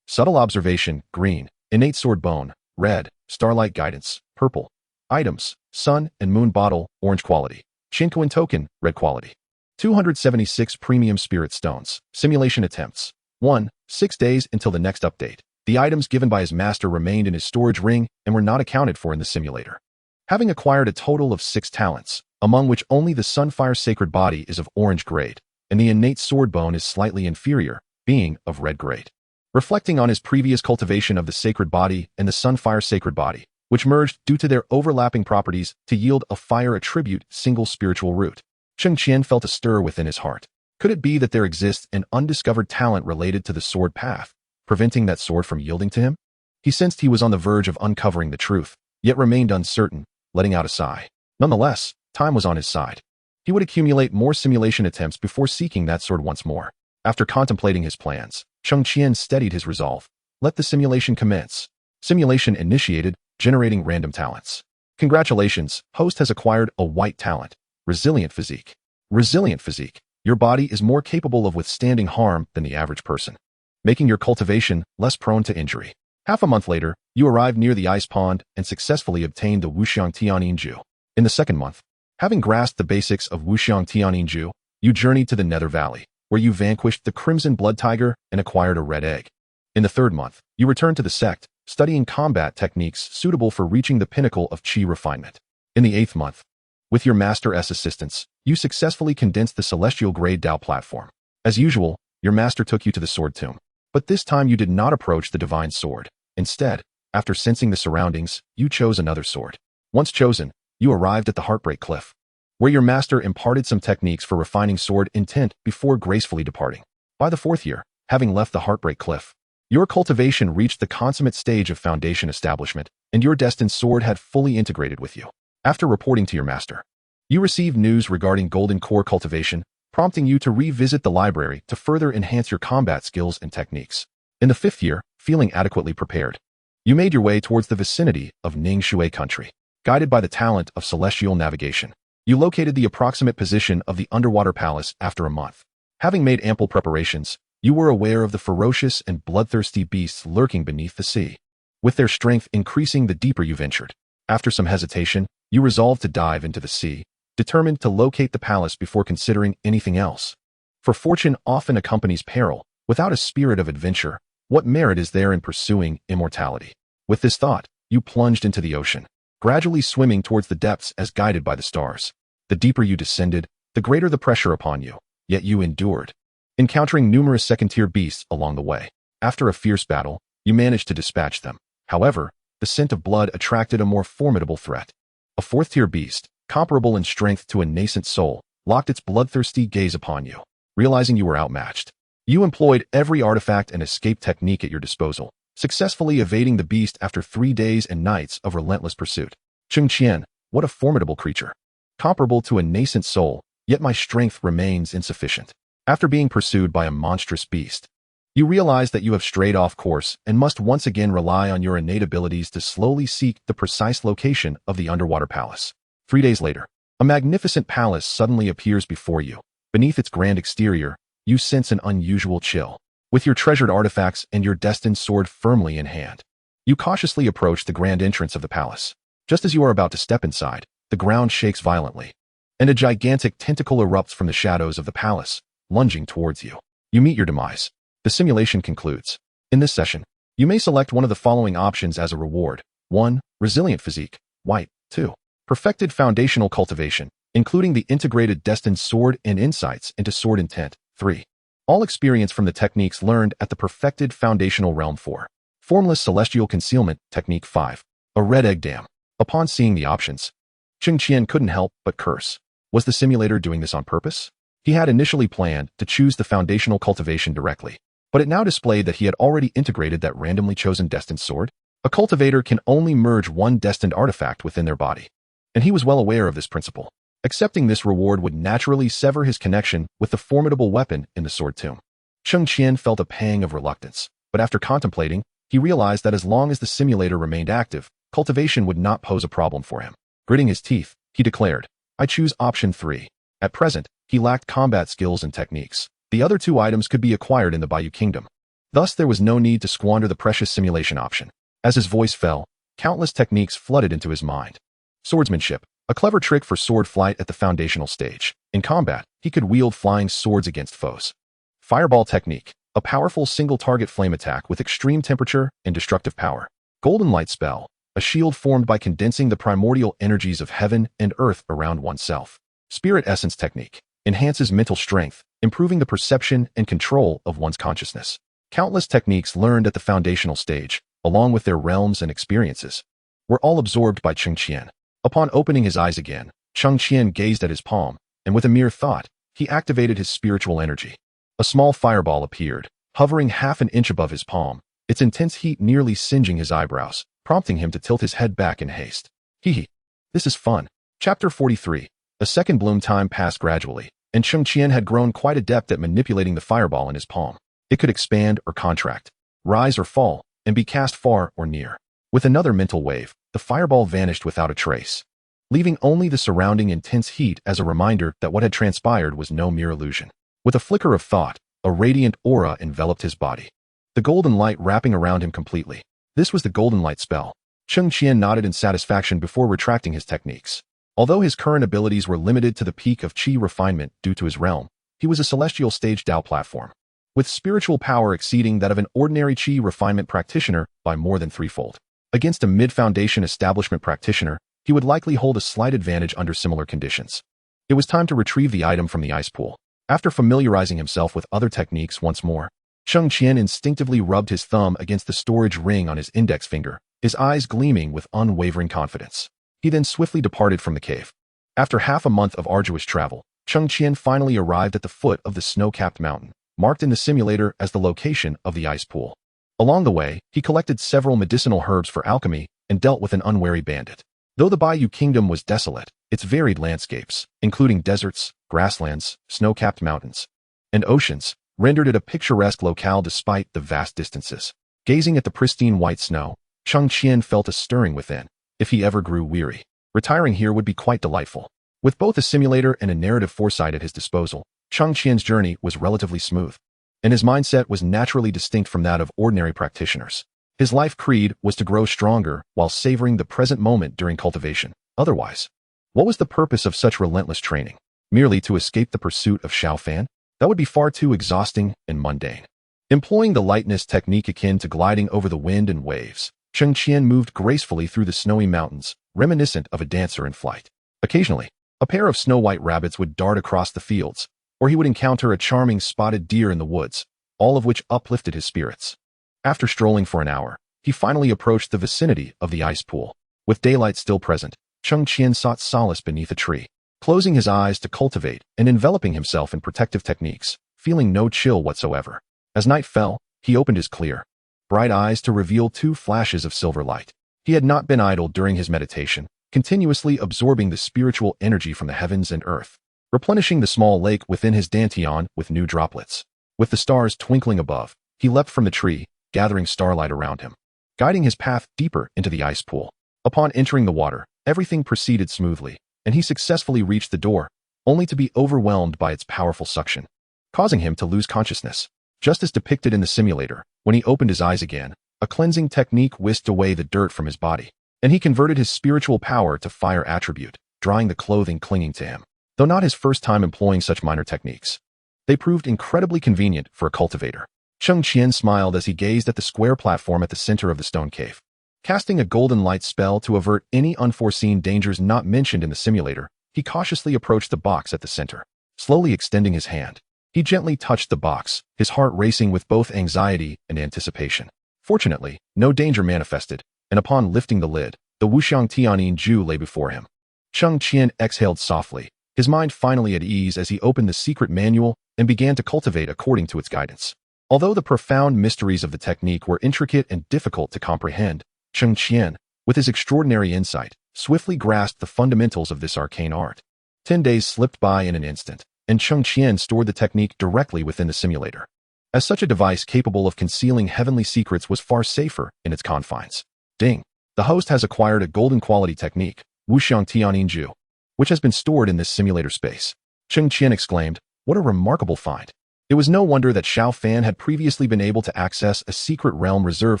Subtle Observation. Green. Innate Sword Bone. Red. Starlight Guidance. Purple. Items, Sun and Moon Bottle. Orange quality. Cheng Qian Token. Red quality. 276 Premium Spirit Stones. Simulation Attempts. 1. 6 days until the next update. The items given by his master remained in his storage ring and were not accounted for in the simulator. Having acquired a total of 6 talents, among which only the Sunfire Sacred Body is of orange grade, and the innate sword bone is slightly inferior, being of red grade. Reflecting on his previous cultivation of the Sacred Body and the Sunfire Sacred Body, which merged due to their overlapping properties to yield a fire attribute single spiritual root, Cheng Qian felt a stir within his heart. Could it be that there exists an undiscovered talent related to the sword path, preventing that sword from yielding to him? He sensed he was on the verge of uncovering the truth, yet remained uncertain, letting out a sigh. Nonetheless, time was on his side. He would accumulate more simulation attempts before seeking that sword once more. After contemplating his plans, Cheng Qian steadied his resolve. Let the simulation commence. Simulation initiated, generating random talents. Congratulations, host has acquired a white talent. Resilient Physique. Resilient Physique. Your body is more capable of withstanding harm than the average person, making your cultivation less prone to injury. Half a month later, you arrived near the ice pond and successfully obtained the Wuxiang Tianinju. In the second month, having grasped the basics of Wuxiang Tianinju, you journeyed to the Nether Valley, where you vanquished the Crimson Blood Tiger and acquired a red egg. In the third month, you returned to the sect, studying combat techniques suitable for reaching the pinnacle of Qi refinement. In the 8th month, with your Master's assistance, you successfully condensed the Celestial Grade Dao platform. As usual, your master took you to the Sword Tomb. But this time you did not approach the Divine Sword. Instead, after sensing the surroundings, you chose another sword. Once chosen, you arrived at the Heartbreak Cliff, where your master imparted some techniques for refining sword intent before gracefully departing. By the 4th year, having left the Heartbreak Cliff, your cultivation reached the consummate stage of foundation establishment, and your destined sword had fully integrated with you. After reporting to your master, you received news regarding Golden Core cultivation, prompting you to revisit the library to further enhance your combat skills and techniques. In the 5th year, feeling adequately prepared, you made your way towards the vicinity of Ning Shui country. Guided by the talent of celestial navigation, you located the approximate position of the underwater palace after a month. Having made ample preparations, you were aware of the ferocious and bloodthirsty beasts lurking beneath the sea. with their strength increasing the deeper you ventured. After some hesitation, you resolved to dive into the sea, determined to locate the palace before considering anything else. For fortune often accompanies peril. Without a spirit of adventure, what merit is there in pursuing immortality? With this thought, you plunged into the ocean, gradually swimming towards the depths as guided by the stars. The deeper you descended, the greater the pressure upon you, yet you endured, encountering numerous second-tier beasts along the way. After a fierce battle, you managed to dispatch them. However, the scent of blood attracted a more formidable threat. A fourth-tier beast, comparable in strength to a nascent soul, locked its bloodthirsty gaze upon you. Realizing you were outmatched, you employed every artifact and escape technique at your disposal, successfully evading the beast after 3 days and nights of relentless pursuit. Cheng Qian, what a formidable creature. Comparable to a nascent soul, yet my strength remains insufficient. After being pursued by a monstrous beast, you realize that you have strayed off course and must once again rely on your innate abilities to slowly seek the precise location of the underwater palace. 3 days later, a magnificent palace suddenly appears before you. Beneath its grand exterior, you sense an unusual chill. With your treasured artifacts and your destined sword firmly in hand, you cautiously approach the grand entrance of the palace. Just as you are about to step inside, the ground shakes violently, and a gigantic tentacle erupts from the shadows of the palace, lunging towards you. You meet your demise. The simulation concludes. In this session, you may select one of the following options as a reward. 1. Resilient physique, white. 2. Perfected foundational cultivation, including the integrated destined sword and insights into sword intent. 3. All experience from the techniques learned at the perfected foundational realm. 4. Formless celestial concealment, technique. 5. A red egg dam. Upon seeing the options, Cheng Qian couldn't help but curse. Was the simulator doing this on purpose? He had initially planned to choose the foundational cultivation directly, but it now displayed that he had already integrated that randomly chosen destined sword. A cultivator can only merge one destined artifact within their body, and he was well aware of this principle. Accepting this reward would naturally sever his connection with the formidable weapon in the sword tomb. Cheng Qian felt a pang of reluctance, but after contemplating, he realized that as long as the simulator remained active, cultivation would not pose a problem for him. Gritting his teeth, he declared, "I choose option 3. At present, he lacked combat skills and techniques. The other 2 items could be acquired in the Bayou Kingdom. Thus, there was no need to squander the precious simulation option. As his voice fell, countless techniques flooded into his mind. Swordsmanship, a clever trick for sword flight at the foundational stage. In combat, he could wield flying swords against foes. Fireball technique, a powerful single-target flame attack with extreme temperature and destructive power. Golden light spell, a shield formed by condensing the primordial energies of heaven and earth around oneself. Spirit essence technique, enhances mental strength, improving the perception and control of one's consciousness. Countless techniques learned at the foundational stage, along with their realms and experiences, were all absorbed by Cheng Qian. Upon opening his eyes again, Cheng Qian gazed at his palm, and with a mere thought, he activated his spiritual energy. A small fireball appeared, hovering half an inch above his palm, its intense heat nearly singeing his eyebrows, prompting him to tilt his head back in haste. Hee. This is fun. Chapter 43. A second bloom time passed gradually, and Cheng Qian had grown quite adept at manipulating the fireball in his palm. It could expand or contract, rise or fall, and be cast far or near. With another mental wave, the fireball vanished without a trace, leaving only the surrounding intense heat as a reminder that what had transpired was no mere illusion. With a flicker of thought, a radiant aura enveloped his body, the golden light wrapping around him completely. This was the golden light spell. Cheng Qian nodded in satisfaction before retracting his techniques. Although his current abilities were limited to the peak of qi refinement due to his realm, he was a celestial stage Dao platform, with spiritual power exceeding that of an ordinary qi refinement practitioner by more than threefold. Against a mid-foundation establishment practitioner, he would likely hold a slight advantage under similar conditions. It was time to retrieve the item from the ice pool. After familiarizing himself with other techniques once more, Cheng Qian instinctively rubbed his thumb against the storage ring on his index finger, his eyes gleaming with unwavering confidence. He then swiftly departed from the cave. After half a month of arduous travel, Cheng Qian finally arrived at the foot of the snow-capped mountain, marked in the simulator as the location of the ice pool. Along the way, he collected several medicinal herbs for alchemy and dealt with an unwary bandit. Though the Bayou Kingdom was desolate, its varied landscapes, including deserts, grasslands, snow-capped mountains, and oceans, rendered it a picturesque locale despite the vast distances. Gazing at the pristine white snow, Cheng Qian felt a stirring within. If he ever grew weary, retiring here would be quite delightful. With both a simulator and a narrative foresight at his disposal, Cheng Qian's journey was relatively smooth, and his mindset was naturally distinct from that of ordinary practitioners. His life creed was to grow stronger while savoring the present moment during cultivation. Otherwise, what was the purpose of such relentless training? Merely to escape the pursuit of Xiao Fan? That would be far too exhausting and mundane. Employing the lightness technique akin to gliding over the wind and waves, Cheng Qian moved gracefully through the snowy mountains, reminiscent of a dancer in flight. Occasionally, a pair of snow-white rabbits would dart across the fields, or he would encounter a charming spotted deer in the woods, all of which uplifted his spirits. After strolling for an hour, he finally approached the vicinity of the ice pool. With daylight still present, Cheng Qian sought solace beneath a tree, closing his eyes to cultivate and enveloping himself in protective techniques, feeling no chill whatsoever. As night fell, he opened his clear, bright eyes to reveal 2 flashes of silver light. He had not been idle during his meditation, continuously absorbing the spiritual energy from the heavens and earth, replenishing the small lake within his dantian with new droplets. With the stars twinkling above, he leapt from the tree, gathering starlight around him, guiding his path deeper into the ice pool. Upon entering the water, everything proceeded smoothly, and he successfully reached the door, only to be overwhelmed by its powerful suction, causing him to lose consciousness. Just as depicted in the simulator, when he opened his eyes again, a cleansing technique whisked away the dirt from his body, and he converted his spiritual power to fire attribute, drying the clothing clinging to him. Though not his first time employing such minor techniques, they proved incredibly convenient for a cultivator. Cheng Qian smiled as he gazed at the square platform at the center of the stone cave. Casting a golden light spell to avert any unforeseen dangers not mentioned in the simulator, he cautiously approached the box at the center. Slowly extending his hand, he gently touched the box, his heart racing with both anxiety and anticipation. Fortunately, no danger manifested, and upon lifting the lid, the Wuxiang Tianin Ju lay before him. Cheng Qian exhaled softly, his mind finally at ease as he opened the secret manual and began to cultivate according to its guidance. Although the profound mysteries of the technique were intricate and difficult to comprehend, Cheng Qian, with his extraordinary insight, swiftly grasped the fundamentals of this arcane art. 10 days slipped by in an instant, and Cheng Qian stored the technique directly within the simulator, as such a device capable of concealing heavenly secrets was far safer in its confines. Ding! The host has acquired a golden quality technique, Wuxiang Tianin Ju, which has been stored in this simulator space. Cheng Qian exclaimed, "What a remarkable find." It was no wonder that Xiao Fan had previously been able to access a secret realm reserved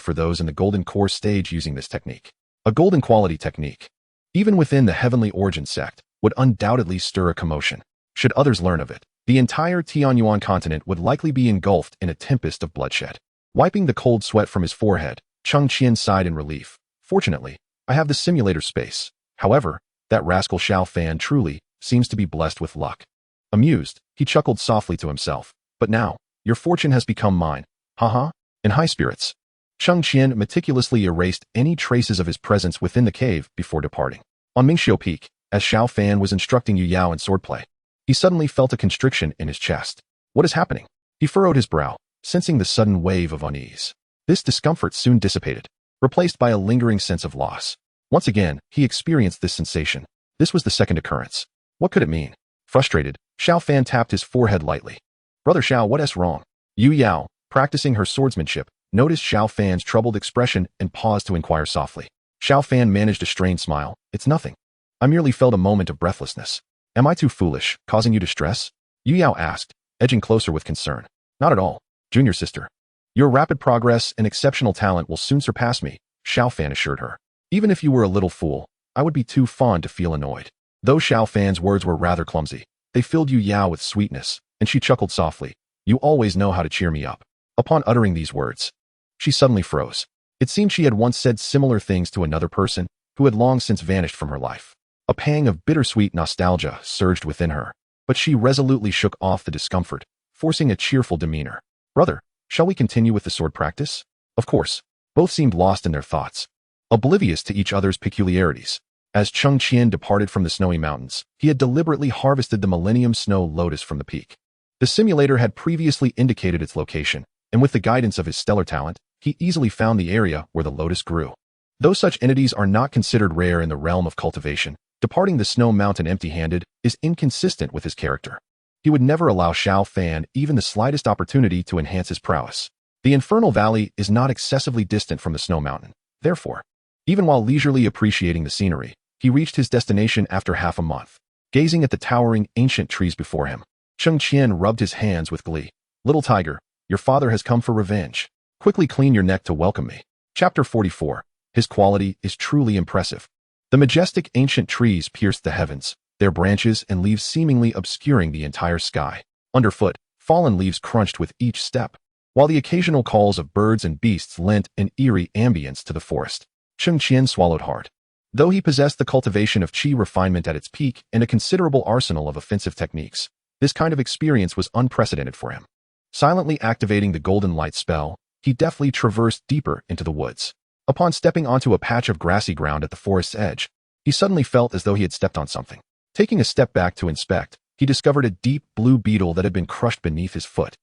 for those in the Golden Core stage using this technique. A golden quality technique, even within the Heavenly Origin sect, would undoubtedly stir a commotion. Should others learn of it, the entire Tianyuan continent would likely be engulfed in a tempest of bloodshed. Wiping the cold sweat from his forehead, Cheng Qian sighed in relief. Fortunately, I have the simulator space. However, that rascal Xiao Fan truly seems to be blessed with luck. Amused, he chuckled softly to himself. But now, your fortune has become mine. Haha. In high spirits, Cheng Qian meticulously erased any traces of his presence within the cave before departing. On Mingxiu Peak, as Xiao Fan was instructing Yue Yao in swordplay, he suddenly felt a constriction in his chest. What is happening? He furrowed his brow, sensing the sudden wave of unease. This discomfort soon dissipated, replaced by a lingering sense of loss. Once again, he experienced this sensation. This was the second occurrence. What could it mean? Frustrated, Xiao Fan tapped his forehead lightly. Brother Xiao, what's wrong? Yue Yao, practicing her swordsmanship, noticed Xiao Fan's troubled expression and paused to inquire softly. Xiao Fan managed a strained smile. It's nothing. I merely felt a moment of breathlessness. Am I too foolish, causing you distress? Yue Yao asked, edging closer with concern. Not at all, junior sister. Your rapid progress and exceptional talent will soon surpass me, Xiao Fan assured her. Even if you were a little fool, I would be too fond to feel annoyed. Though Xiao Fan's words were rather clumsy, they filled Yue Yao with sweetness, and she chuckled softly. You always know how to cheer me up. Upon uttering these words, she suddenly froze. It seemed she had once said similar things to another person who had long since vanished from her life. A pang of bittersweet nostalgia surged within her, but she resolutely shook off the discomfort, forcing a cheerful demeanor. Brother, shall we continue with the sword practice? Of course. Both seemed lost in their thoughts, oblivious to each other's peculiarities. As Cheng Qian departed from the snowy mountains, he had deliberately harvested the Millennium Snow Lotus from the peak. The simulator had previously indicated its location, and with the guidance of his stellar talent, he easily found the area where the lotus grew. Though such entities are not considered rare in the realm of cultivation, departing the snow mountain empty-handed is inconsistent with his character. He would never allow Xiao Fan even the slightest opportunity to enhance his prowess. The Infernal Valley is not excessively distant from the snow mountain. Therefore, even while leisurely appreciating the scenery, he reached his destination after half a month. Gazing at the towering ancient trees before him, Cheng Qian rubbed his hands with glee. Little tiger, your father has come for revenge. Quickly clean your neck to welcome me. Chapter 44. His quality is truly impressive. The majestic ancient trees pierced the heavens, their branches and leaves seemingly obscuring the entire sky. Underfoot, fallen leaves crunched with each step, while the occasional calls of birds and beasts lent an eerie ambience to the forest. Cheng Qian swallowed hard. Though he possessed the cultivation of qi refinement at its peak and a considerable arsenal of offensive techniques, this kind of experience was unprecedented for him. Silently activating the golden light spell, he deftly traversed deeper into the woods. Upon stepping onto a patch of grassy ground at the forest's edge, he suddenly felt as though he had stepped on something. Taking a step back to inspect, he discovered a deep blue beetle that had been crushed beneath his foot.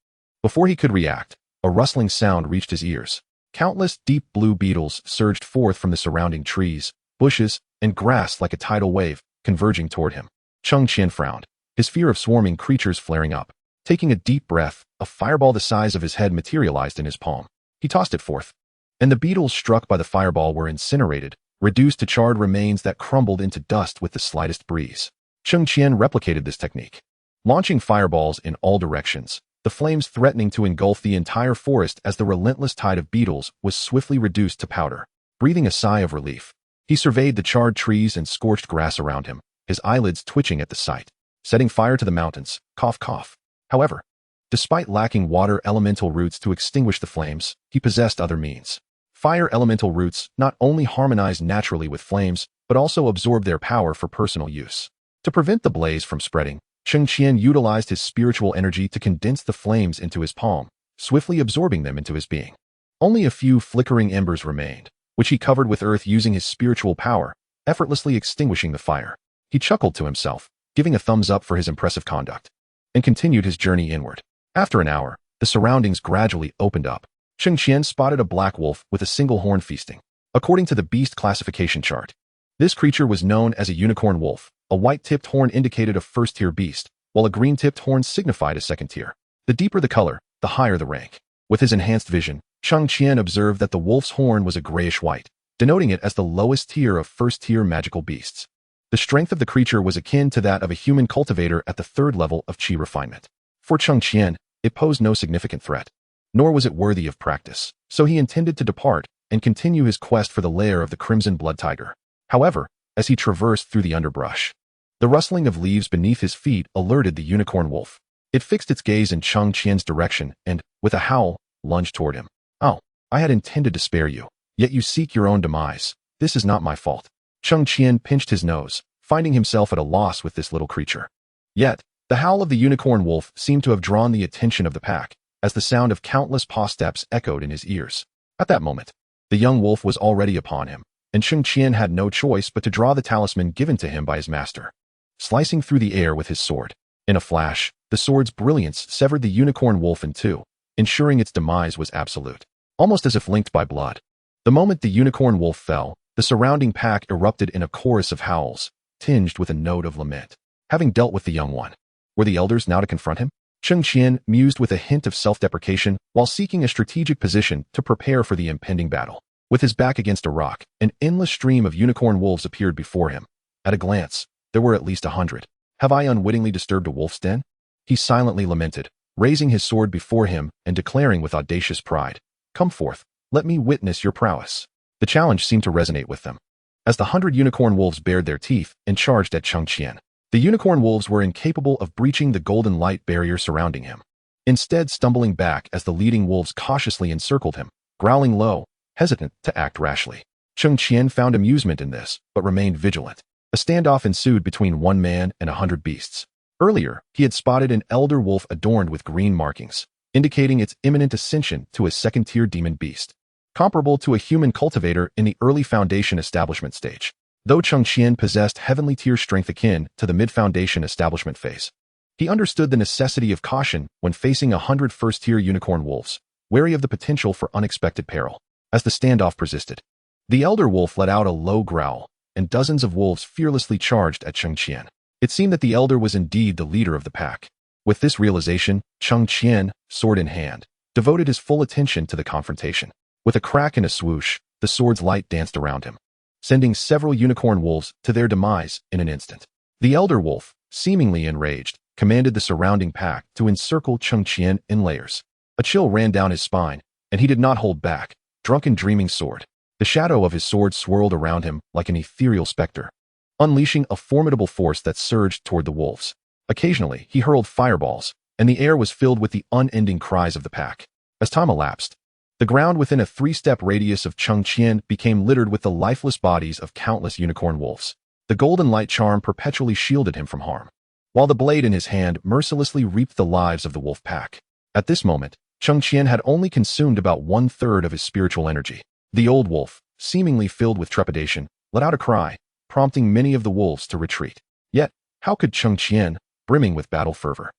Before he could react, a rustling sound reached his ears. Countless deep blue beetles surged forth from the surrounding trees, bushes, and grass like a tidal wave, converging toward him. Cheng Qian frowned, his fear of swarming creatures flaring up. Taking a deep breath, a fireball the size of his head materialized in his palm. He tossed it forth, and the beetles struck by the fireball were incinerated, reduced to charred remains that crumbled into dust with the slightest breeze. Cheng Qian replicated this technique, launching fireballs in all directions, the flames threatening to engulf the entire forest as the relentless tide of beetles was swiftly reduced to powder. Breathing a sigh of relief, he surveyed the charred trees and scorched grass around him, his eyelids twitching at the sight. Setting fire to the mountains, cough cough. However, despite lacking water elemental roots to extinguish the flames, he possessed other means. Fire elemental roots not only harmonized naturally with flames, but also absorbed their power for personal use. To prevent the blaze from spreading, Cheng Qian utilized his spiritual energy to condense the flames into his palm, swiftly absorbing them into his being. Only a few flickering embers remained, which he covered with earth using his spiritual power, effortlessly extinguishing the fire. He chuckled to himself, giving a thumbs up for his impressive conduct, and continued his journey inward. After an hour, the surroundings gradually opened up. Cheng Qian spotted a black wolf with a single horn feasting. According to the beast classification chart, this creature was known as a unicorn wolf. A white-tipped horn indicated a first-tier beast, while a green-tipped horn signified a second tier. The deeper the color, the higher the rank. With his enhanced vision, Cheng Qian observed that the wolf's horn was a grayish-white, denoting it as the lowest tier of first-tier magical beasts. The strength of the creature was akin to that of a human cultivator at the third level of qi refinement. For Cheng Qian, it posed no significant threat, nor was it worthy of practice, so he intended to depart and continue his quest for the lair of the crimson blood tiger. However, as he traversed through the underbrush, the rustling of leaves beneath his feet alerted the unicorn wolf. It fixed its gaze in Cheng Qian's direction and, with a howl, lunged toward him. "Oh, I had intended to spare you, yet you seek your own demise. This is not my fault." Cheng Qian pinched his nose, finding himself at a loss with this little creature. Yet, the howl of the unicorn wolf seemed to have drawn the attention of the pack, as the sound of countless paw steps echoed in his ears. At that moment, the young wolf was already upon him, and Cheng Qian had no choice but to draw the talisman given to him by his master. Slicing through the air with his sword, in a flash, the sword's brilliance severed the unicorn wolf in two, ensuring its demise was absolute, almost as if linked by blood. The moment the unicorn wolf fell, the surrounding pack erupted in a chorus of howls, tinged with a note of lament. Having dealt with the young one, were the elders now to confront him? Cheng Qian mused with a hint of self-deprecation while seeking a strategic position to prepare for the impending battle. With his back against a rock, an endless stream of unicorn wolves appeared before him. At a glance, there were at least 100. "Have I unwittingly disturbed a wolf's den?" He silently lamented, raising his sword before him and declaring with audacious pride, "Come forth, let me witness your prowess." The challenge seemed to resonate with them, as the 100 unicorn wolves bared their teeth and charged at Cheng Qian. The unicorn wolves were incapable of breaching the golden light barrier surrounding him, instead stumbling back as the leading wolves cautiously encircled him, growling low, hesitant to act rashly. Cheng Qian found amusement in this, but remained vigilant. A standoff ensued between one man and 100 beasts. Earlier, he had spotted an elder wolf adorned with green markings, indicating its imminent ascension to a second-tier demon beast, comparable to a human cultivator in the early foundation establishment stage. Though Cheng Qian possessed heavenly tier strength akin to the mid-foundation establishment phase, he understood the necessity of caution when facing 100 first-tier unicorn wolves, wary of the potential for unexpected peril. As the standoff persisted, the elder wolf let out a low growl, and dozens of wolves fearlessly charged at Cheng Qian. It seemed that the elder was indeed the leader of the pack. With this realization, Cheng Qian, sword in hand, devoted his full attention to the confrontation. With a crack and a swoosh, the sword's light danced around him, sending several unicorn wolves to their demise in an instant. The elder wolf, seemingly enraged, commanded the surrounding pack to encircle Cheng Qian in layers. A chill ran down his spine, and he did not hold back, drunken dreaming sword. The shadow of his sword swirled around him like an ethereal specter, unleashing a formidable force that surged toward the wolves. Occasionally, he hurled fireballs, and the air was filled with the unending cries of the pack. As time elapsed, the ground within a 3-step radius of Cheng Qian became littered with the lifeless bodies of countless unicorn wolves. The golden light charm perpetually shielded him from harm, while the blade in his hand mercilessly reaped the lives of the wolf pack. At this moment, Cheng Qian had only consumed about 1/3 of his spiritual energy. The old wolf, seemingly filled with trepidation, let out a cry, prompting many of the wolves to retreat. Yet, how could Cheng Qian, brimming with battle fervor,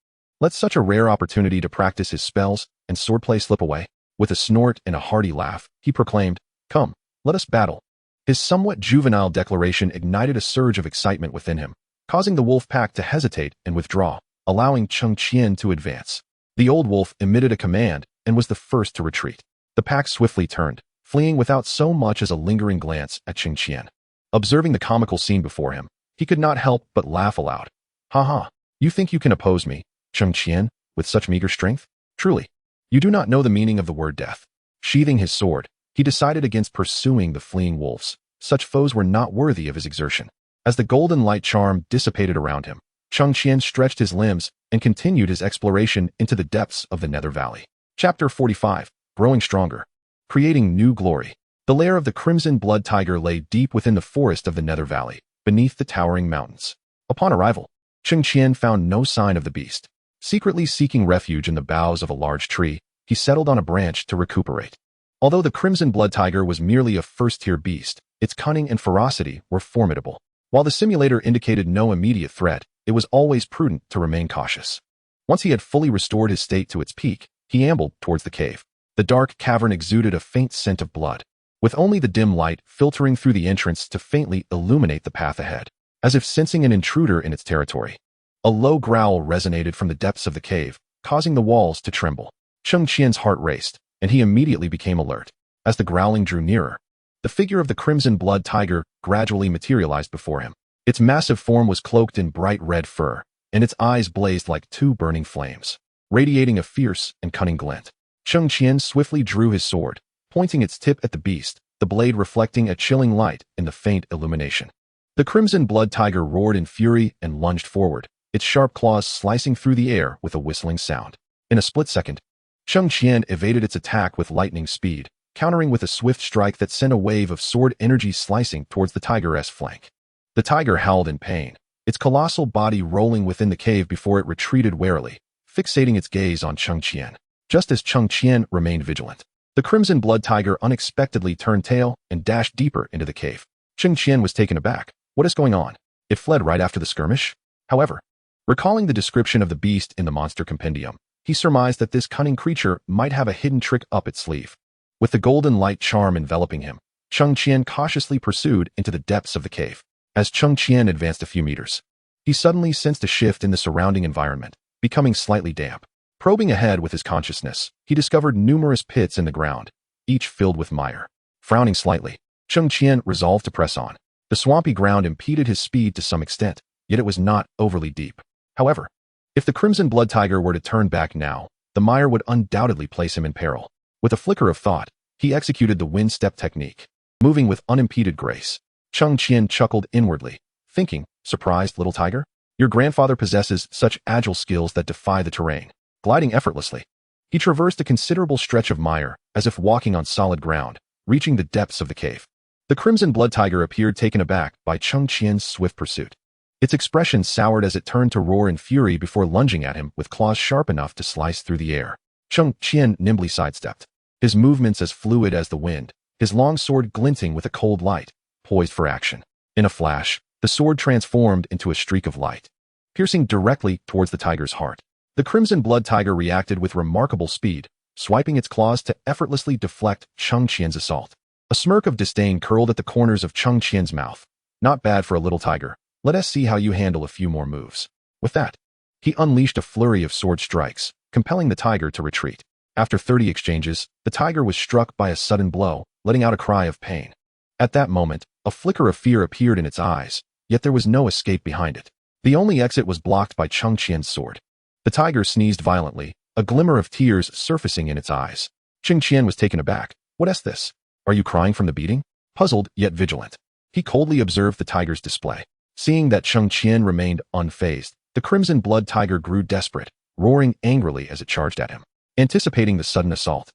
let such a rare opportunity to practice his spells and swordplay slip away? With a snort and a hearty laugh, he proclaimed, "Come, let us battle." His somewhat juvenile declaration ignited a surge of excitement within him, causing the wolf pack to hesitate and withdraw, allowing Cheng Qian to advance. The old wolf emitted a command and was the first to retreat. The pack swiftly turned, fleeing without so much as a lingering glance at Cheng Qian. Observing the comical scene before him, he could not help but laugh aloud. "Ha ha, you think you can oppose me, Cheng Qian, with such meager strength? Truly, you do not know the meaning of the word death." Sheathing his sword, he decided against pursuing the fleeing wolves. Such foes were not worthy of his exertion. As the golden light charm dissipated around him, Cheng Qian stretched his limbs and continued his exploration into the depths of the Nether Valley. Chapter 45, Growing Stronger. Creating New Glory. The lair of the Crimson Blood Tiger lay deep within the forest of the Nether Valley, beneath the towering mountains. Upon arrival, Cheng Qian found no sign of the beast. Secretly seeking refuge in the boughs of a large tree, he settled on a branch to recuperate. Although the Crimson Blood Tiger was merely a first-tier beast, its cunning and ferocity were formidable. While the simulator indicated no immediate threat, it was always prudent to remain cautious. Once he had fully restored his state to its peak, he ambled towards the cave. The dark cavern exuded a faint scent of blood, with only the dim light filtering through the entrance to faintly illuminate the path ahead, as if sensing an intruder in its territory. A low growl resonated from the depths of the cave, causing the walls to tremble. Cheng Qian's heart raced, and he immediately became alert. As the growling drew nearer, the figure of the Crimson Blood Tiger gradually materialized before him. Its massive form was cloaked in bright red fur, and its eyes blazed like two burning flames, radiating a fierce and cunning glint. Cheng Qian swiftly drew his sword, pointing its tip at the beast, the blade reflecting a chilling light in the faint illumination. The Crimson Blood Tiger roared in fury and lunged forward, its sharp claws slicing through the air with a whistling sound. In a split second, Cheng Qian evaded its attack with lightning speed, countering with a swift strike that sent a wave of sword energy slicing towards the tiger's flank. The tiger howled in pain, its colossal body rolling within the cave before it retreated warily, fixating its gaze on Cheng Qian. Just as Cheng Qian remained vigilant, the Crimson Blood Tiger unexpectedly turned tail and dashed deeper into the cave. Cheng Qian was taken aback. What is going on? It fled right after the skirmish? However, recalling the description of the beast in the monster compendium, he surmised that this cunning creature might have a hidden trick up its sleeve. With the golden light charm enveloping him, Cheng Qian cautiously pursued into the depths of the cave. As Cheng Qian advanced a few meters, he suddenly sensed a shift in the surrounding environment, becoming slightly damp. Probing ahead with his consciousness, he discovered numerous pits in the ground, each filled with mire. Frowning slightly, Cheng Qian resolved to press on. The swampy ground impeded his speed to some extent, yet it was not overly deep. However, if the Crimson Blood Tiger were to turn back now, the mire would undoubtedly place him in peril. With a flicker of thought, he executed the wind step technique, moving with unimpeded grace. Cheng Qian chuckled inwardly, thinking, "Surprised, little tiger? Your grandfather possesses such agile skills that defy the terrain." Gliding effortlessly, he traversed a considerable stretch of mire, as if walking on solid ground, reaching the depths of the cave. The Crimson Blood Tiger appeared taken aback by Cheng Qian's swift pursuit. Its expression soured as it turned to roar in fury before lunging at him with claws sharp enough to slice through the air. Cheng Qian nimbly sidestepped, his movements as fluid as the wind, his long sword glinting with a cold light, poised for action. In a flash, the sword transformed into a streak of light, piercing directly towards the tiger's heart. The Crimson Blood Tiger reacted with remarkable speed, swiping its claws to effortlessly deflect Cheng Qian's assault. A smirk of disdain curled at the corners of Cheng Qian's mouth. "Not bad for a little tiger. Let us see how you handle a few more moves." With that, he unleashed a flurry of sword strikes, compelling the tiger to retreat. After 30 exchanges, the tiger was struck by a sudden blow, letting out a cry of pain. At that moment, a flicker of fear appeared in its eyes, yet there was no escape behind it. The only exit was blocked by Cheng Qian's sword. The tiger sneezed violently, a glimmer of tears surfacing in its eyes. Cheng Qian was taken aback. "What is this? Are you crying from the beating? Puzzled, yet vigilant, he coldly observed the tiger's display. Seeing that Cheng Qian remained unfazed, the crimson blood tiger grew desperate, roaring angrily as it charged at him. Anticipating the sudden assault,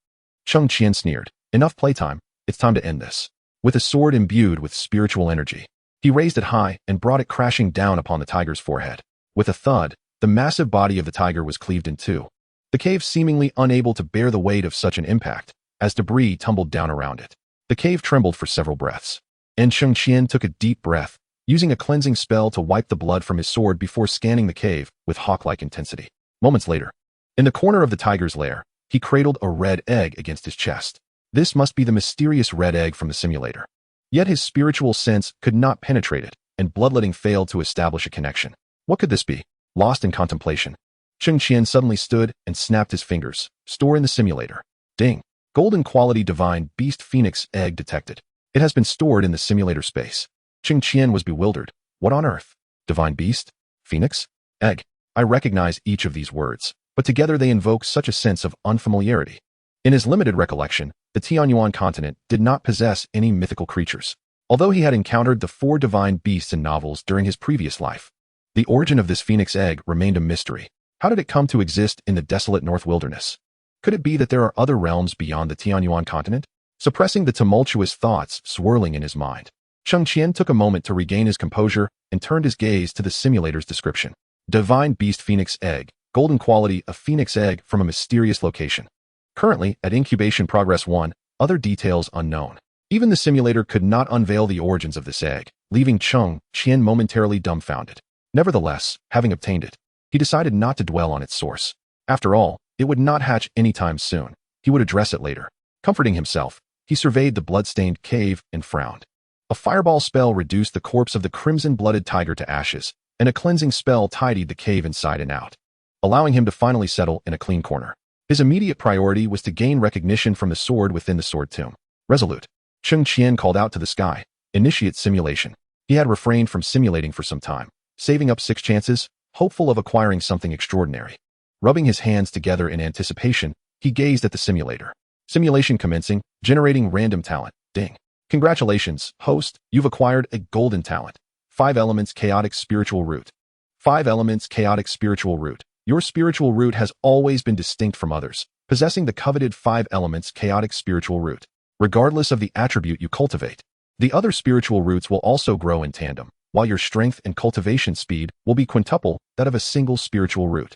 Cheng Qian sneered, "Enough playtime, it's time to end this." With a sword imbued with spiritual energy, he raised it high and brought it crashing down upon the tiger's forehead. With a thud, the massive body of the tiger was cleaved in two, the cave seemingly unable to bear the weight of such an impact, as debris tumbled down around it. The cave trembled for several breaths, and Cheng Qian took a deep breath, using a cleansing spell to wipe the blood from his sword before scanning the cave with hawk-like intensity. Moments later, in the corner of the tiger's lair, he cradled a red egg against his chest. This must be the mysterious red egg from the simulator. Yet his spiritual sense could not penetrate it, and bloodletting failed to establish a connection. What could this be? Lost in contemplation, Cheng Qian suddenly stood and snapped his fingers. Store in the simulator. Ding. Golden quality divine beast phoenix egg detected. It has been stored in the simulator space. Cheng Qian was bewildered. What on earth? Divine beast? Phoenix? Egg. I recognize each of these words, but together they invoke such a sense of unfamiliarity. In his limited recollection, the Tianyuan continent did not possess any mythical creatures, although he had encountered the 4 divine beasts in novels during his previous life. The origin of this phoenix egg remained a mystery. How did it come to exist in the desolate North Wilderness? Could it be that there are other realms beyond the Tianyuan continent? Suppressing the tumultuous thoughts swirling in his mind, Cheng Qian took a moment to regain his composure and turned his gaze to the simulator's description. Divine beast phoenix egg, golden quality, a phoenix egg from a mysterious location. Currently, at incubation progress 1, other details unknown. Even the simulator could not unveil the origins of this egg, leaving Cheng Qian momentarily dumbfounded. Nevertheless, having obtained it, he decided not to dwell on its source. After all, it would not hatch anytime soon. He would address it later. Comforting himself, he surveyed the blood-stained cave and frowned. A fireball spell reduced the corpse of the crimson-blooded tiger to ashes, and a cleansing spell tidied the cave inside and out, allowing him to finally settle in a clean corner. His immediate priority was to gain recognition from the sword within the sword tomb. Resolute, Cheng Qian called out to the sky, "Initiate simulation." He had refrained from simulating for some time, saving up 6 chances, hopeful of acquiring something extraordinary. Rubbing his hands together in anticipation, he gazed at the simulator. Simulation commencing, generating random talent. Ding. Congratulations, host, you've acquired a golden talent. 5 elements chaotic spiritual root. 5 elements chaotic spiritual root. Your spiritual root has always been distinct from others, possessing the coveted 5 elements chaotic spiritual root. Regardless of the attribute you cultivate, the other spiritual roots will also grow in tandem, while your strength and cultivation speed will be quintuple that of a single spiritual root.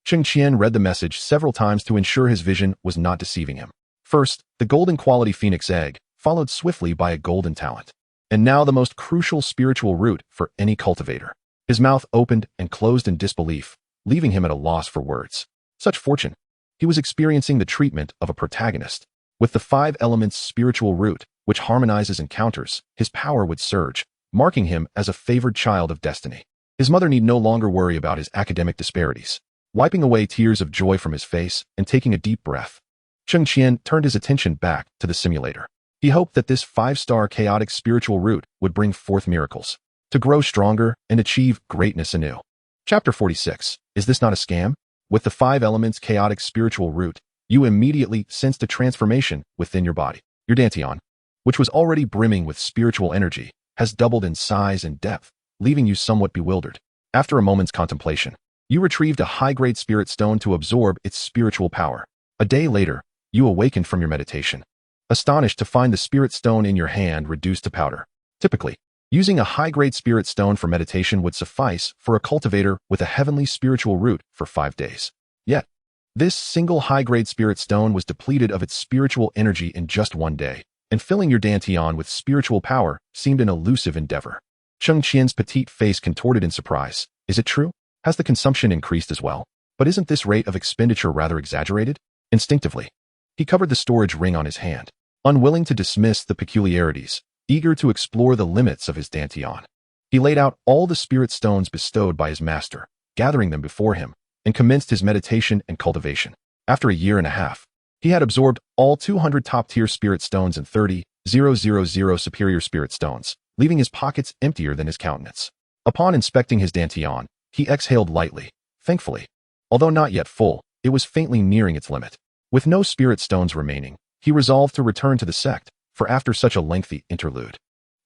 Cheng Qian read the message several times to ensure his vision was not deceiving him. First, the golden quality phoenix egg, followed swiftly by a golden talent. And now the most crucial spiritual root for any cultivator. His mouth opened and closed in disbelief, leaving him at a loss for words. Such fortune. He was experiencing the treatment of a protagonist. With the 5 elements spiritual root, which harmonizes encounters, his power would surge, marking him as a favored child of destiny. His mother need no longer worry about his academic disparities. Wiping away tears of joy from his face and taking a deep breath, Cheng Qian turned his attention back to the simulator. He hoped that this 5-star chaotic spiritual root would bring forth miracles, to grow stronger and achieve greatness anew. Chapter 46. Is this not a scam? With the 5 elements chaotic spiritual root, you immediately sensed a transformation within your body. Your dantian, which was already brimming with spiritual energy, has doubled in size and depth, leaving you somewhat bewildered. After a moment's contemplation, you retrieved a high-grade spirit stone to absorb its spiritual power. A day later, you awakened from your meditation, astonished to find the spirit stone in your hand reduced to powder. Typically, using a high-grade spirit stone for meditation would suffice for a cultivator with a heavenly spiritual root for 5 days. Yet, this single high-grade spirit stone was depleted of its spiritual energy in just 1 day, and filling your dantian with spiritual power seemed an elusive endeavor. Cheng Qian's petite face contorted in surprise. Is it true? Has the consumption increased as well? But isn't this rate of expenditure rather exaggerated? Instinctively, he covered the storage ring on his hand, unwilling to dismiss the peculiarities, eager to explore the limits of his dantian. He laid out all the spirit stones bestowed by his master, gathering them before him, and commenced his meditation and cultivation. After a year and a half, he had absorbed all 200 top-tier spirit stones and 30,000 superior spirit stones, leaving his pockets emptier than his countenance. Upon inspecting his dantian, he exhaled lightly, thankfully. Although not yet full, it was faintly nearing its limit. With no spirit stones remaining, he resolved to return to the sect, for after such a lengthy interlude,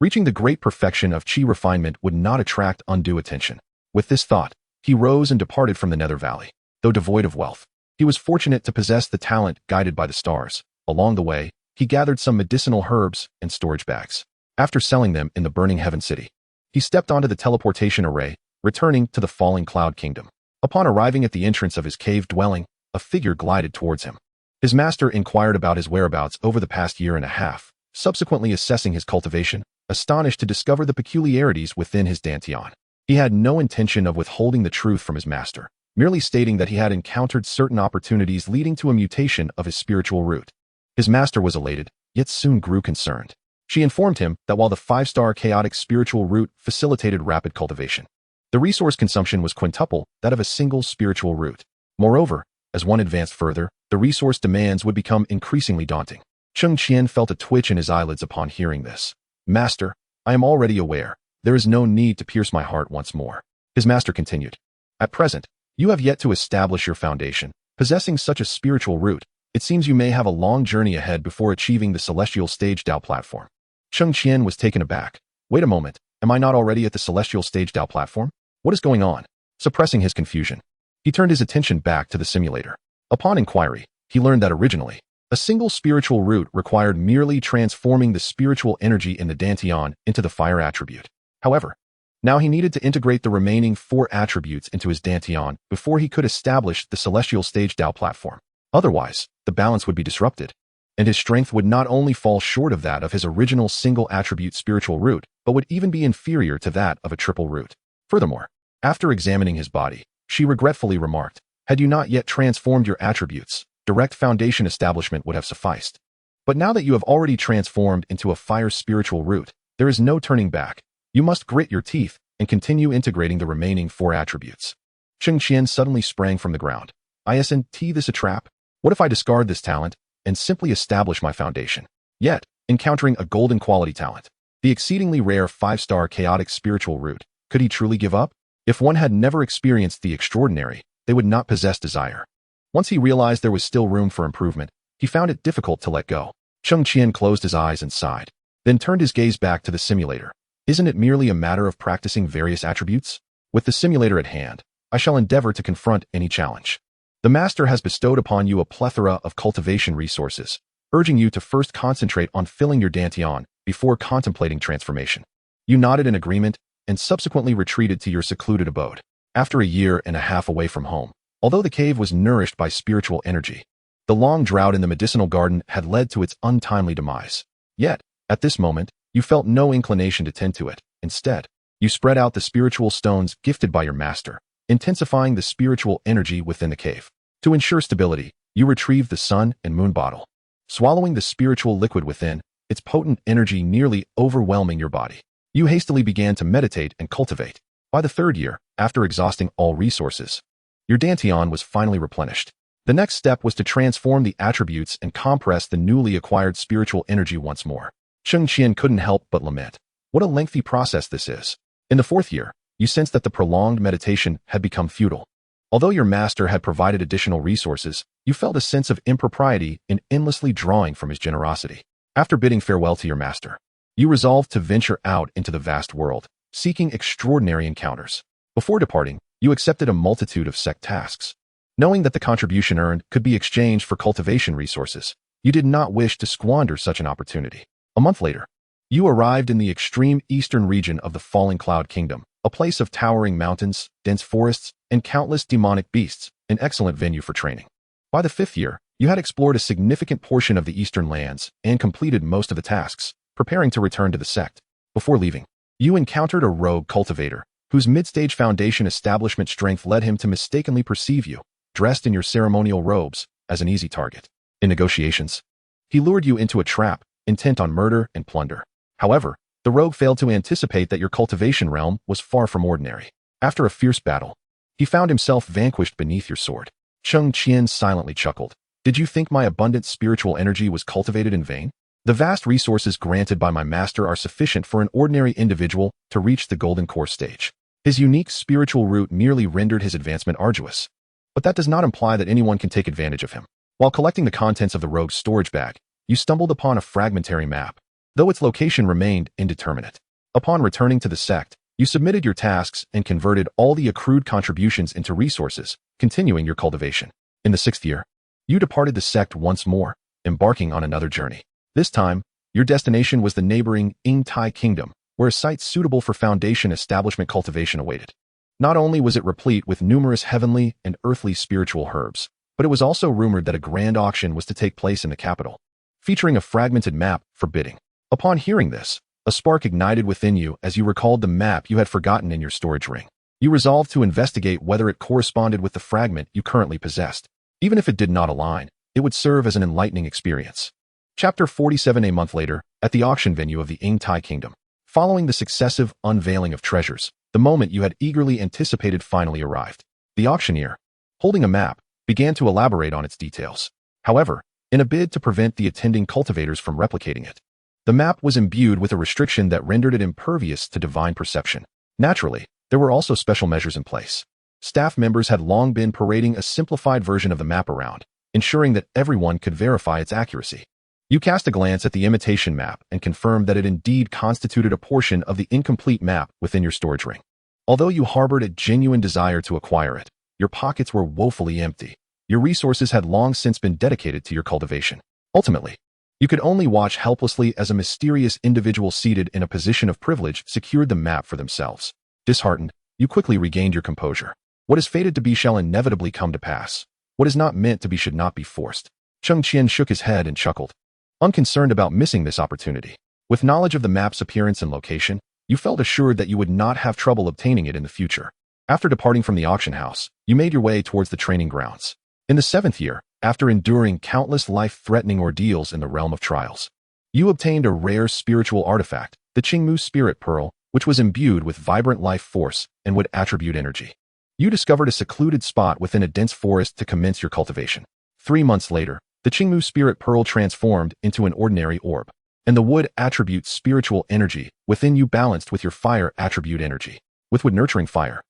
reaching the great perfection of chi refinement would not attract undue attention. With this thought, he rose and departed from the Nether Valley. Though devoid of wealth, he was fortunate to possess the talent guided by the stars. Along the way, he gathered some medicinal herbs and storage bags. After selling them in the burning heaven city, he stepped onto the teleportation array, returning to the falling cloud kingdom. Upon arriving at the entrance of his cave dwelling, a figure glided towards him. His master inquired about his whereabouts over the past year and a half, subsequently assessing his cultivation, astonished to discover the peculiarities within his dantian. He had no intention of withholding the truth from his master, merely stating that he had encountered certain opportunities leading to a mutation of his spiritual root. His master was elated, yet soon grew concerned. She informed him that while the 5-star chaotic spiritual root facilitated rapid cultivation, the resource consumption was quintuple that of a single spiritual root. Moreover, as one advanced further, the resource demands would become increasingly daunting. Cheng Qian felt a twitch in his eyelids upon hearing this. Master, I am already aware. There is no need to pierce my heart once more. His master continued. At present, you have yet to establish your foundation. Possessing such a spiritual root, it seems you may have a long journey ahead before achieving the celestial stage Dao platform. Cheng Qian was taken aback. Wait a moment, am I not already at the celestial stage Dao platform? What is going on? Suppressing his confusion, he turned his attention back to the simulator. Upon inquiry, he learned that originally, a single spiritual root required merely transforming the spiritual energy in the dantian into the fire attribute. However, now he needed to integrate the remaining 4 attributes into his dantian before he could establish the celestial stage Dao platform. Otherwise, the balance would be disrupted, and his strength would not only fall short of that of his original single attribute spiritual root, but would even be inferior to that of a triple root. Furthermore, after examining his body, she regretfully remarked, had you not yet transformed your attributes, direct foundation establishment would have sufficed. But now that you have already transformed into a fire spiritual root, there is no turning back. You must grit your teeth and continue integrating the remaining 4 attributes. Cheng Qian suddenly sprang from the ground. Isn't this a trap? What if I discard this talent and simply establish my foundation? Yet, encountering a golden quality talent, the exceedingly rare 5-star chaotic spiritual root, could he truly give up? If one had never experienced the extraordinary, they would not possess desire. Once he realized there was still room for improvement, he found it difficult to let go. Cheng Qian closed his eyes and sighed, then turned his gaze back to the simulator. Isn't it merely a matter of practicing various attributes? With the simulator at hand, I shall endeavor to confront any challenge. The master has bestowed upon you a plethora of cultivation resources, urging you to first concentrate on filling your dantian before contemplating transformation. You nodded in agreement and subsequently retreated to your secluded abode. After a year and a half away from home, although the cave was nourished by spiritual energy, the long drought in the medicinal garden had led to its untimely demise. Yet, at this moment, you felt no inclination to tend to it. Instead, you spread out the spiritual stones gifted by your master, intensifying the spiritual energy within the cave. To ensure stability, you retrieved the sun and moon bottle, swallowing the spiritual liquid within, its potent energy nearly overwhelming your body. You hastily began to meditate and cultivate. By the 3rd year, after exhausting all resources, your dantian was finally replenished. The next step was to transform the attributes and compress the newly acquired spiritual energy once more. Cheng Qian couldn't help but lament. What a lengthy process this is. In the 4th year, you sensed that the prolonged meditation had become futile. Although your master had provided additional resources, you felt a sense of impropriety in endlessly drawing from his generosity. After bidding farewell to your master, you resolved to venture out into the vast world, seeking extraordinary encounters. Before departing, you accepted a multitude of sect tasks. Knowing that the contribution earned could be exchanged for cultivation resources, you did not wish to squander such an opportunity. A month later, you arrived in the extreme eastern region of the falling cloud kingdom, a place of towering mountains, dense forests, and countless demonic beasts, an excellent venue for training. By the 5th year, you had explored a significant portion of the eastern lands and completed most of the tasks, preparing to return to the sect. Before leaving, you encountered a rogue cultivator, whose mid-stage foundation establishment strength led him to mistakenly perceive you, dressed in your ceremonial robes, as an easy target. In negotiations, he lured you into a trap, intent on murder and plunder. However, the rogue failed to anticipate that your cultivation realm was far from ordinary. After a fierce battle, he found himself vanquished beneath your sword. Cheng Qian silently chuckled. Did you think my abundant spiritual energy was cultivated in vain? The vast resources granted by my master are sufficient for an ordinary individual to reach the golden core stage. His unique spiritual root merely rendered his advancement arduous. But that does not imply that anyone can take advantage of him. While collecting the contents of the rogue's storage bag, you stumbled upon a fragmentary map, though its location remained indeterminate. Upon returning to the sect, you submitted your tasks and converted all the accrued contributions into resources, continuing your cultivation. In the 6th year, you departed the sect once more, embarking on another journey. This time, your destination was the neighboring Yingtai Kingdom, where a site suitable for foundation establishment cultivation awaited. Not only was it replete with numerous heavenly and earthly spiritual herbs, but it was also rumored that a grand auction was to take place in the capital, featuring a fragmented map for bidding. Upon hearing this, a spark ignited within you as you recalled the map you had forgotten in your storage ring. You resolved to investigate whether it corresponded with the fragment you currently possessed. Even if it did not align, it would serve as an enlightening experience. Chapter 47. A month later, at the auction venue of the Yingtai Kingdom. Following the successive unveiling of treasures, the moment you had eagerly anticipated finally arrived. The auctioneer, holding a map, began to elaborate on its details. However, in a bid to prevent the attending cultivators from replicating it, the map was imbued with a restriction that rendered it impervious to divine perception. Naturally, there were also special measures in place. Staff members had long been parading a simplified version of the map around, ensuring that everyone could verify its accuracy. You cast a glance at the imitation map and confirmed that it indeed constituted a portion of the incomplete map within your storage ring. Although you harbored a genuine desire to acquire it, your pockets were woefully empty. Your resources had long since been dedicated to your cultivation. Ultimately, you could only watch helplessly as a mysterious individual seated in a position of privilege secured the map for themselves. Disheartened, you quickly regained your composure. What is fated to be shall inevitably come to pass. What is not meant to be should not be forced. Cheng Qian shook his head and chuckled, unconcerned about missing this opportunity. With knowledge of the map's appearance and location, you felt assured that you would not have trouble obtaining it in the future. After departing from the auction house, you made your way towards the training grounds. In the 7th year, after enduring countless life-threatening ordeals in the realm of trials, you obtained a rare spiritual artifact, the Qingmu Spirit Pearl, which was imbued with vibrant life force and would attribute energy. You discovered a secluded spot within a dense forest to commence your cultivation. 3 months later, the Qingmu Spirit Pearl transformed into an ordinary orb, and the wood attribute spiritual energy within you balanced with your fire attribute energy, with wood nurturing fire.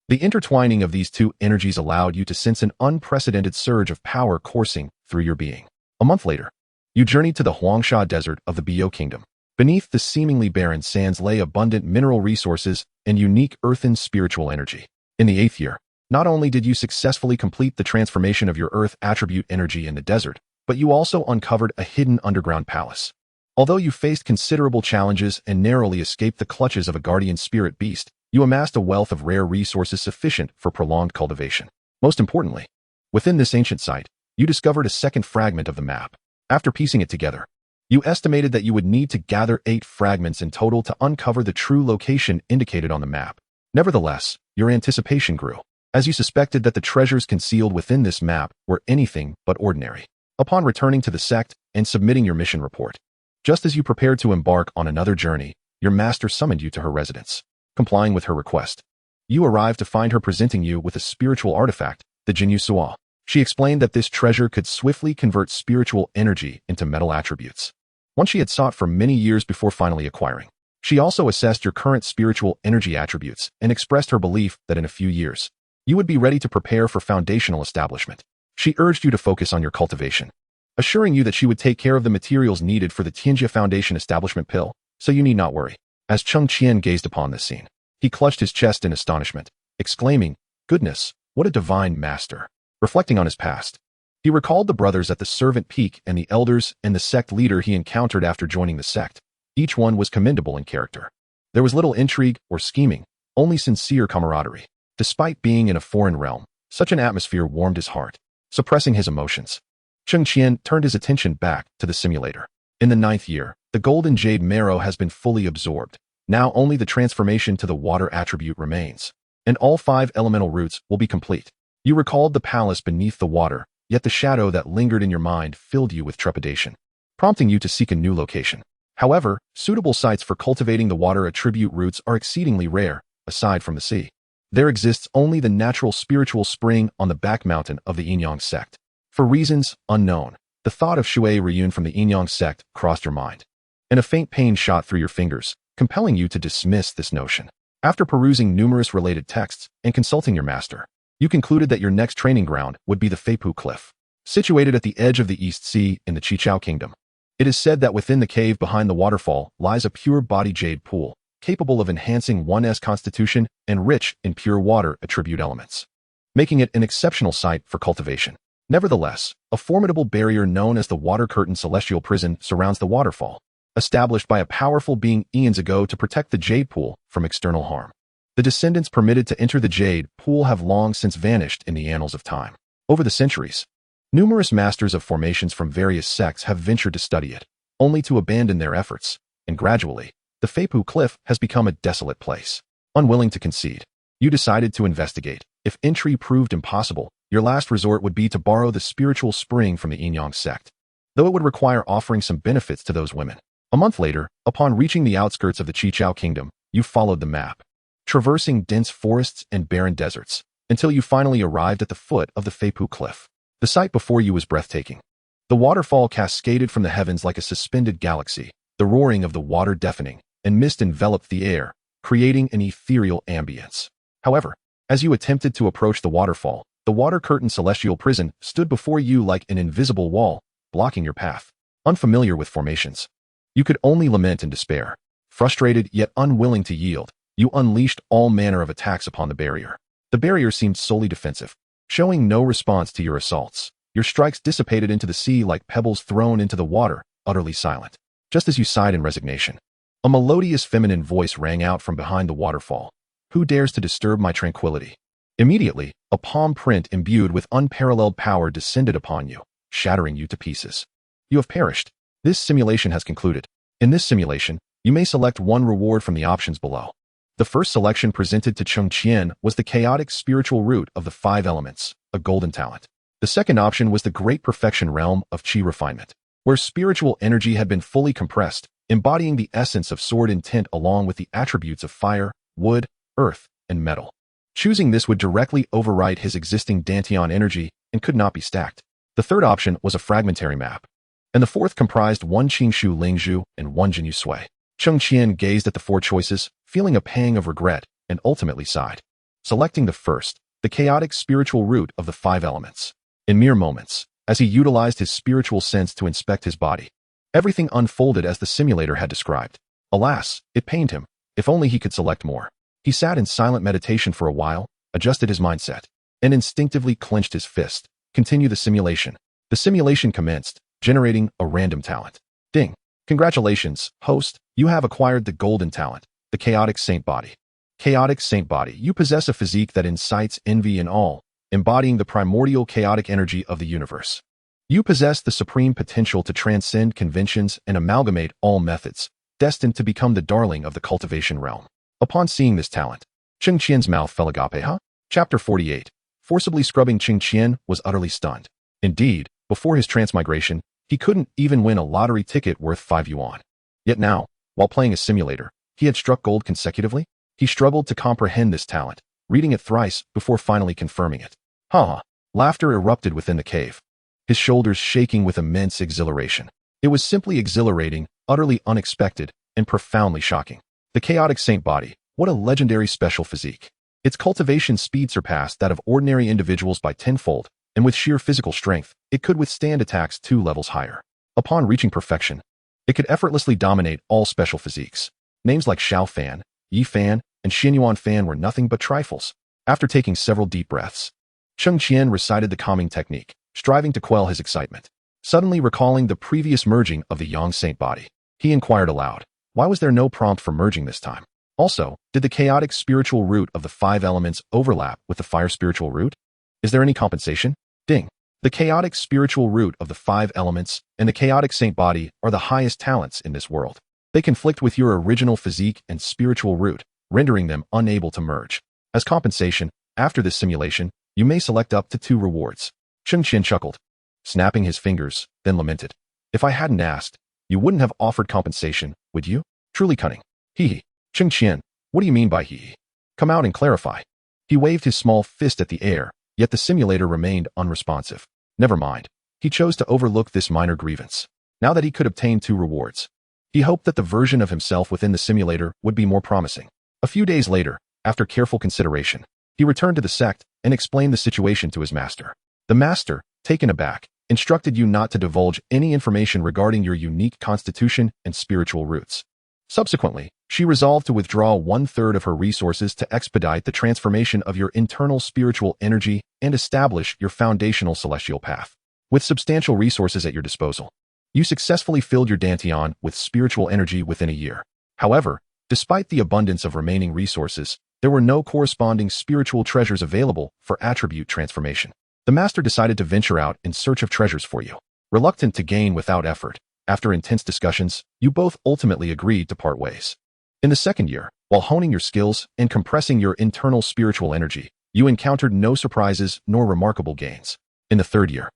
The intertwining of these two energies allowed you to sense an unprecedented surge of power coursing through your being. A month later, you journeyed to the Huangsha Desert of the Biao Kingdom. Beneath the seemingly barren sands lay abundant mineral resources and unique earthen spiritual energy. In the 8th year, not only did you successfully complete the transformation of your earth attribute energy in the desert, but you also uncovered a hidden underground palace. Although you faced considerable challenges and narrowly escaped the clutches of a guardian spirit beast, you amassed a wealth of rare resources sufficient for prolonged cultivation. Most importantly, within this ancient site, you discovered a second fragment of the map. After piecing it together, you estimated that you would need to gather 8 fragments in total to uncover the true location indicated on the map. Nevertheless, your anticipation grew, as you suspected that the treasures concealed within this map were anything but ordinary. Upon returning to the sect and submitting your mission report, just as you prepared to embark on another journey, your master summoned you to her residence. Complying with her request, you arrived to find her presenting you with a spiritual artifact, the Jinyu Suo. She explained that this treasure could swiftly convert spiritual energy into metal attributes, one she had sought for many years before finally acquiring. She also assessed your current spiritual energy attributes and expressed her belief that in a few years, you would be ready to prepare for foundational establishment. She urged you to focus on your cultivation, assuring you that she would take care of the materials needed for the Tianjia Foundation establishment pill, so you need not worry. As Cheng Qian gazed upon this scene, he clutched his chest in astonishment, exclaiming, "Goodness, what a divine master." Reflecting on his past, he recalled the brothers at the Servant Peak and the elders and the sect leader he encountered after joining the sect. Each one was commendable in character. There was little intrigue or scheming, only sincere camaraderie. Despite being in a foreign realm, such an atmosphere warmed his heart. Suppressing his emotions, Cheng Qian turned his attention back to the simulator. In the 9th year, the golden jade marrow has been fully absorbed. Now only the transformation to the water attribute remains, and all 5 elemental roots will be complete. You recalled the palace beneath the water, yet the shadow that lingered in your mind filled you with trepidation, prompting you to seek a new location. However, suitable sites for cultivating the water attribute roots are exceedingly rare, aside from the sea. There exists only the natural spiritual spring on the back mountain of the Yinyang sect. For reasons unknown, the thought of Shui Ryun from the Yinyang sect crossed your mind, and a faint pain shot through your fingers, compelling you to dismiss this notion. After perusing numerous related texts and consulting your master, you concluded that your next training ground would be the Feipu Cliff, situated at the edge of the East Sea in the Qichao Kingdom. It is said that within the cave behind the waterfall lies a pure body jade pool, capable of enhancing one's constitution and rich in pure water attribute elements, making it an exceptional site for cultivation. Nevertheless, a formidable barrier known as the Water Curtain Celestial Prison surrounds the waterfall, established by a powerful being eons ago to protect the jade pool from external harm. The descendants permitted to enter the jade pool have long since vanished in the annals of time. Over the centuries, numerous masters of formations from various sects have ventured to study it, only to abandon their efforts, and gradually, the Feipu Cliff has become a desolate place. Unwilling to concede, you decided to investigate. If entry proved impossible, your last resort would be to borrow the spiritual spring from the Yin-Yang sect, though it would require offering some benefits to those women. A month later, upon reaching the outskirts of the Qichao kingdom, you followed the map, traversing dense forests and barren deserts, until you finally arrived at the foot of the Feipu Cliff. The sight before you was breathtaking. The waterfall cascaded from the heavens like a suspended galaxy, the roaring of the water deafening, and mist enveloped the air, creating an ethereal ambience. However, as you attempted to approach the waterfall, the Water Curtain Celestial Prison stood before you like an invisible wall, blocking your path. Unfamiliar with formations, you could only lament in despair. Frustrated yet unwilling to yield, you unleashed all manner of attacks upon the barrier. The barrier seemed solely defensive, showing no response to your assaults. Your strikes dissipated into the sea like pebbles thrown into the water, utterly silent. Just as you sighed in resignation, a melodious feminine voice rang out from behind the waterfall. Who dares to disturb my tranquility? Immediately, a palm print imbued with unparalleled power descended upon you, shattering you to pieces. You have perished. This simulation has concluded. In this simulation, you may select one reward from the options below. The first selection presented to Cheng Qian was the chaotic spiritual root of the 5 elements, a golden talent. The second option was the great perfection realm of Qi refinement, where spiritual energy had been fully compressed, embodying the essence of sword intent along with the attributes of fire, wood, earth, and metal. Choosing this would directly overwrite his existing Dantian energy and could not be stacked. The third option was a fragmentary map, and the fourth comprised 1 Qingshu Lingzhu and 1 Jinyu Sui. Cheng Qian gazed at the 4 choices, feeling a pang of regret, and ultimately sighed, selecting the first, the chaotic spiritual root of the 5 elements. In mere moments, as he utilized his spiritual sense to inspect his body, everything unfolded as the simulator had described. Alas, it pained him. If only he could select more. He sat in silent meditation for a while, adjusted his mindset, and instinctively clenched his fist. Continue the simulation. The simulation commenced, generating a random talent. Ding. Congratulations, host, you have acquired the golden talent, the chaotic saint body. Chaotic saint body, you possess a physique that incites envy in all, embodying the primordial chaotic energy of the universe. You possess the supreme potential to transcend conventions and amalgamate all methods, destined to become the darling of the cultivation realm. Upon seeing this talent, Cheng Qian's mouth fell agape. Chapter 48. Forcibly scrubbing Cheng Qian was utterly stunned. Indeed, before his transmigration, he couldn't even win a lottery ticket worth 5 yuan. Yet now, while playing a simulator, he had struck gold consecutively. He struggled to comprehend this talent, reading it thrice before finally confirming it. Ha! Laughter erupted within the cave, his shoulders shaking with immense exhilaration. It was simply exhilarating, utterly unexpected, and profoundly shocking. The chaotic saint body, what a legendary special physique. Its cultivation speed surpassed that of ordinary individuals by tenfold, and with sheer physical strength, it could withstand attacks 2 levels higher. Upon reaching perfection, it could effortlessly dominate all special physiques. Names like Xiao Fan, Yi Fan, and Xinyuan Fan were nothing but trifles. After taking several deep breaths, Cheng Qian recited the calming technique, striving to quell his excitement. Suddenly recalling the previous merging of the Yang Saint body, he inquired aloud, why was there no prompt for merging this time? Also, did the chaotic spiritual root of the 5 elements overlap with the fire spiritual root? Is there any compensation? Ding. The chaotic spiritual root of the 5 elements and the chaotic saint body are the highest talents in this world. They conflict with your original physique and spiritual root, rendering them unable to merge. As compensation, after this simulation, you may select up to 2 rewards. Cheng Qian chuckled, snapping his fingers, then lamented. If I hadn't asked, you wouldn't have offered compensation, would you? Truly cunning. Hee. Cheng Qian, what do you mean by hee? Come out and clarify. He waved his small fist at the air, yet the simulator remained unresponsive. Never mind. He chose to overlook this minor grievance. Now that he could obtain 2 rewards, he hoped that the version of himself within the simulator would be more promising. A few days later, after careful consideration, he returned to the sect and explained the situation to his master. The master, taken aback, instructed you not to divulge any information regarding your unique constitution and spiritual roots. Subsequently, she resolved to withdraw 1/3 of her resources to expedite the transformation of your internal spiritual energy and establish your foundational celestial path. With substantial resources at your disposal, you successfully filled your dantian with spiritual energy within a year. However, despite the abundance of remaining resources, there were no corresponding spiritual treasures available for attribute transformation. The master decided to venture out in search of treasures for you. Reluctant to gain without effort, after intense discussions, you both ultimately agreed to part ways. In the second year, while honing your skills and compressing your internal spiritual energy, you encountered no surprises nor remarkable gains. In the third year,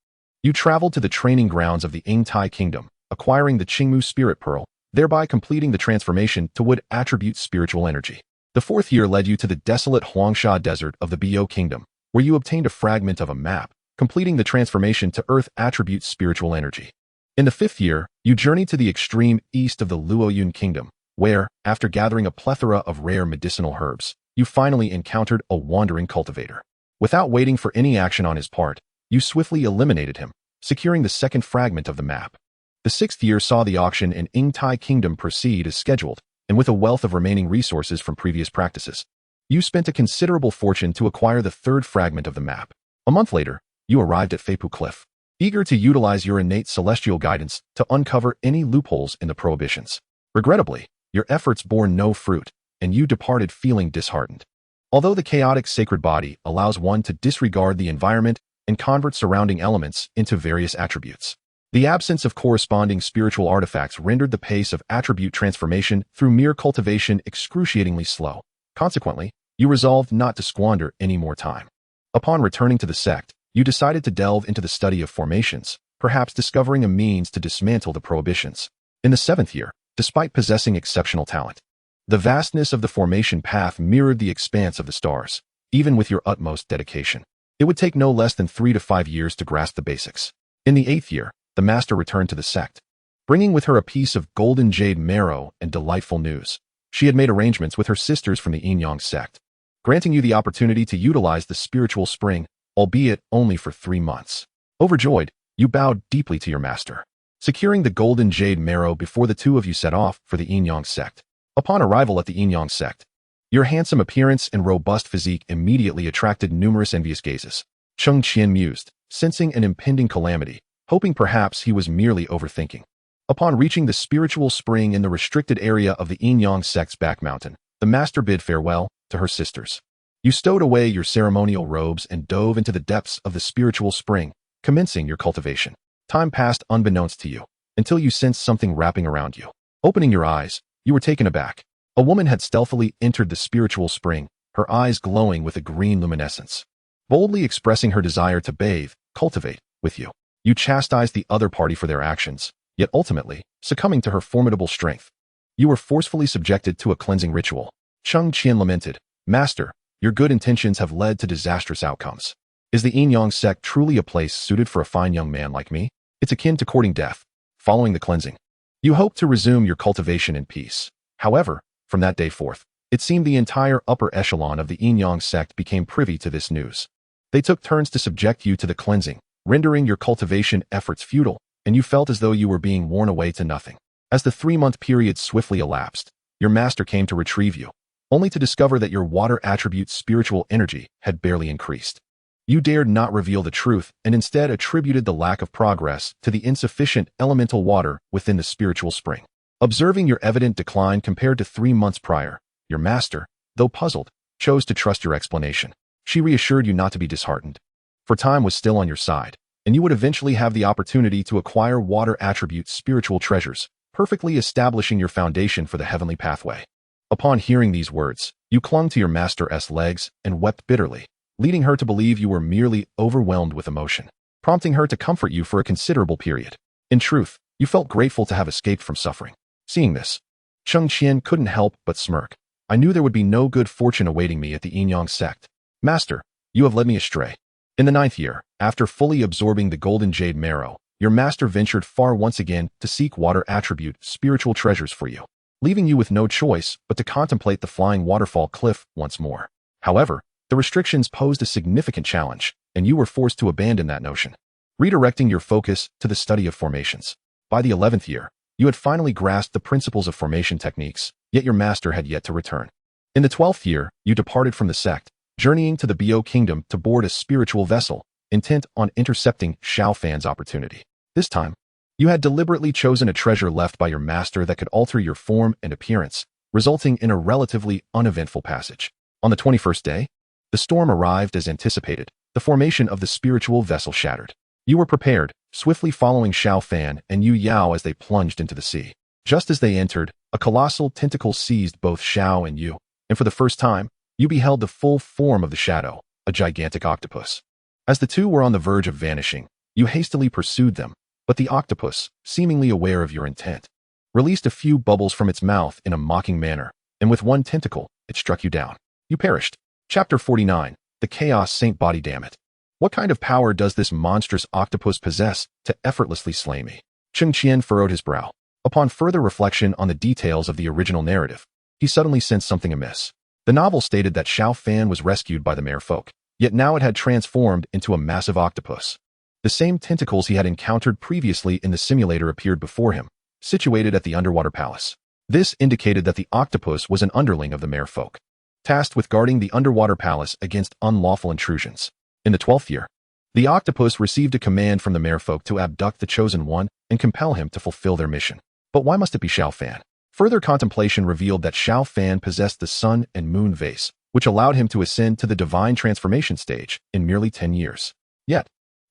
you traveled to the training grounds of the Yingtai Kingdom, acquiring the Qingmu Spirit Pearl, thereby completing the transformation to wood attribute spiritual energy. The fourth year led you to the desolate Huangsha Desert of the Biao Kingdom, where you obtained a fragment of a map, completing the transformation to earth attribute spiritual energy. In the fifth year, you journeyed to the extreme east of the Luoyun Kingdom, where, after gathering a plethora of rare medicinal herbs, you finally encountered a wandering cultivator. Without waiting for any action on his part, you swiftly eliminated him, securing the second fragment of the map. The sixth year saw the auction in Yingtai Kingdom proceed as scheduled, and with a wealth of remaining resources from previous practices, you spent a considerable fortune to acquire the third fragment of the map. A month later, you arrived at Feipu Cliff, eager to utilize your innate celestial guidance to uncover any loopholes in the prohibitions. Regrettably, your efforts bore no fruit, and you departed feeling disheartened. Although the chaotic sacred body allows one to disregard the environment and convert surrounding elements into various attributes, the absence of corresponding spiritual artifacts rendered the pace of attribute transformation through mere cultivation excruciatingly slow. Consequently, you resolved not to squander any more time. Upon returning to the sect, you decided to delve into the study of formations, perhaps discovering a means to dismantle the prohibitions. In the seventh year, despite possessing exceptional talent, the vastness of the formation path mirrored the expanse of the stars. Even with your utmost dedication, it would take no less than 3 to 5 years to grasp the basics. In the eighth year, the master returned to the sect, bringing with her a piece of golden jade marrow and delightful news. She had made arrangements with her sisters from the Yin-Yang sect, granting you the opportunity to utilize the spiritual spring, albeit only for 3 months. Overjoyed, you bowed deeply to your master, securing the golden jade marrow before the two of you set off for the Yin-Yang sect. Upon arrival at the Yin-Yang sect, your handsome appearance and robust physique immediately attracted numerous envious gazes. Cheng Qian mused, sensing an impending calamity, hoping perhaps he was merely overthinking. Upon reaching the spiritual spring in the restricted area of the Yin-Yang sect's back mountain, the master bid farewell to her sisters. You stowed away your ceremonial robes and dove into the depths of the spiritual spring, commencing your cultivation. Time passed unbeknownst to you, until you sensed something wrapping around you. Opening your eyes, you were taken aback. A woman had stealthily entered the spiritual spring, her eyes glowing with a green luminescence, boldly expressing her desire to bathe, cultivate, with you. You chastised the other party for their actions, yet ultimately, succumbing to her formidable strength, you were forcefully subjected to a cleansing ritual. Cheng Qian lamented, "Master, your good intentions have led to disastrous outcomes. Is the Yin-Yang sect truly a place suited for a fine young man like me? It's akin to courting death." Following the cleansing, you hoped to resume your cultivation in peace. However, from that day forth, it seemed the entire upper echelon of the Yin-Yang sect became privy to this news. They took turns to subject you to the cleansing, rendering your cultivation efforts futile, and you felt as though you were being worn away to nothing. As the 3-month period swiftly elapsed, your master came to retrieve you, only to discover that your water attribute's spiritual energy had barely increased. You dared not reveal the truth and instead attributed the lack of progress to the insufficient elemental water within the spiritual spring. Observing your evident decline compared to 3 months prior, your master, though puzzled, chose to trust your explanation. She reassured you not to be disheartened, for time was still on your side, and you would eventually have the opportunity to acquire water attribute spiritual treasures, perfectly establishing your foundation for the heavenly pathway. Upon hearing these words, you clung to your master's legs and wept bitterly, leading her to believe you were merely overwhelmed with emotion, prompting her to comfort you for a considerable period. In truth, you felt grateful to have escaped from suffering. Seeing this, Cheng Qian couldn't help but smirk. "I knew there would be no good fortune awaiting me at the Yin-Yang sect. Master, you have led me astray." In the 9th year, after fully absorbing the golden jade marrow, your master ventured far once again to seek water attribute spiritual treasures for you, leaving you with no choice but to contemplate the flying waterfall cliff once more. However, the restrictions posed a significant challenge, and you were forced to abandon that notion. redirecting your focus to the study of formations. By the 11th year, you had finally grasped the principles of formation techniques, yet your master had yet to return. In the 12th year, you departed from the sect, journeying to the Bo Kingdom to board a spiritual vessel, intent on intercepting Xiao Fan's opportunity. This time, you had deliberately chosen a treasure left by your master that could alter your form and appearance, resulting in a relatively uneventful passage. On the 21st day, the storm arrived as anticipated. The formation of the spiritual vessel shattered. You were prepared, swiftly following Xiao Fan and Yue Yao as they plunged into the sea. Just as they entered, a colossal tentacle seized both Xiao and Yu, and for the first time, you beheld the full form of the shadow, a gigantic octopus. As the two were on the verge of vanishing, you hastily pursued them, but the octopus, seemingly aware of your intent, released a few bubbles from its mouth in a mocking manner, and with one tentacle, it struck you down. You perished. Chapter 49. The Chaos Saint Body. Damn it. What kind of power does this monstrous octopus possess to effortlessly slay me? Cheng Qian furrowed his brow. Upon further reflection on the details of the original narrative, he suddenly sensed something amiss. The novel stated that Xiao Fan was rescued by the merfolk, yet now it had transformed into a massive octopus. The same tentacles he had encountered previously in the simulator appeared before him, situated at the underwater palace. This indicated that the octopus was an underling of the merfolk, tasked with guarding the underwater palace against unlawful intrusions. In the 12th year, the octopus received a command from the merfolk to abduct the Chosen One and compel him to fulfill their mission. But why must it be Xiao Fan? Further contemplation revealed that Xiao Fan possessed the Sun and Moon vase, which allowed him to ascend to the divine transformation stage in merely 10 years. Yet,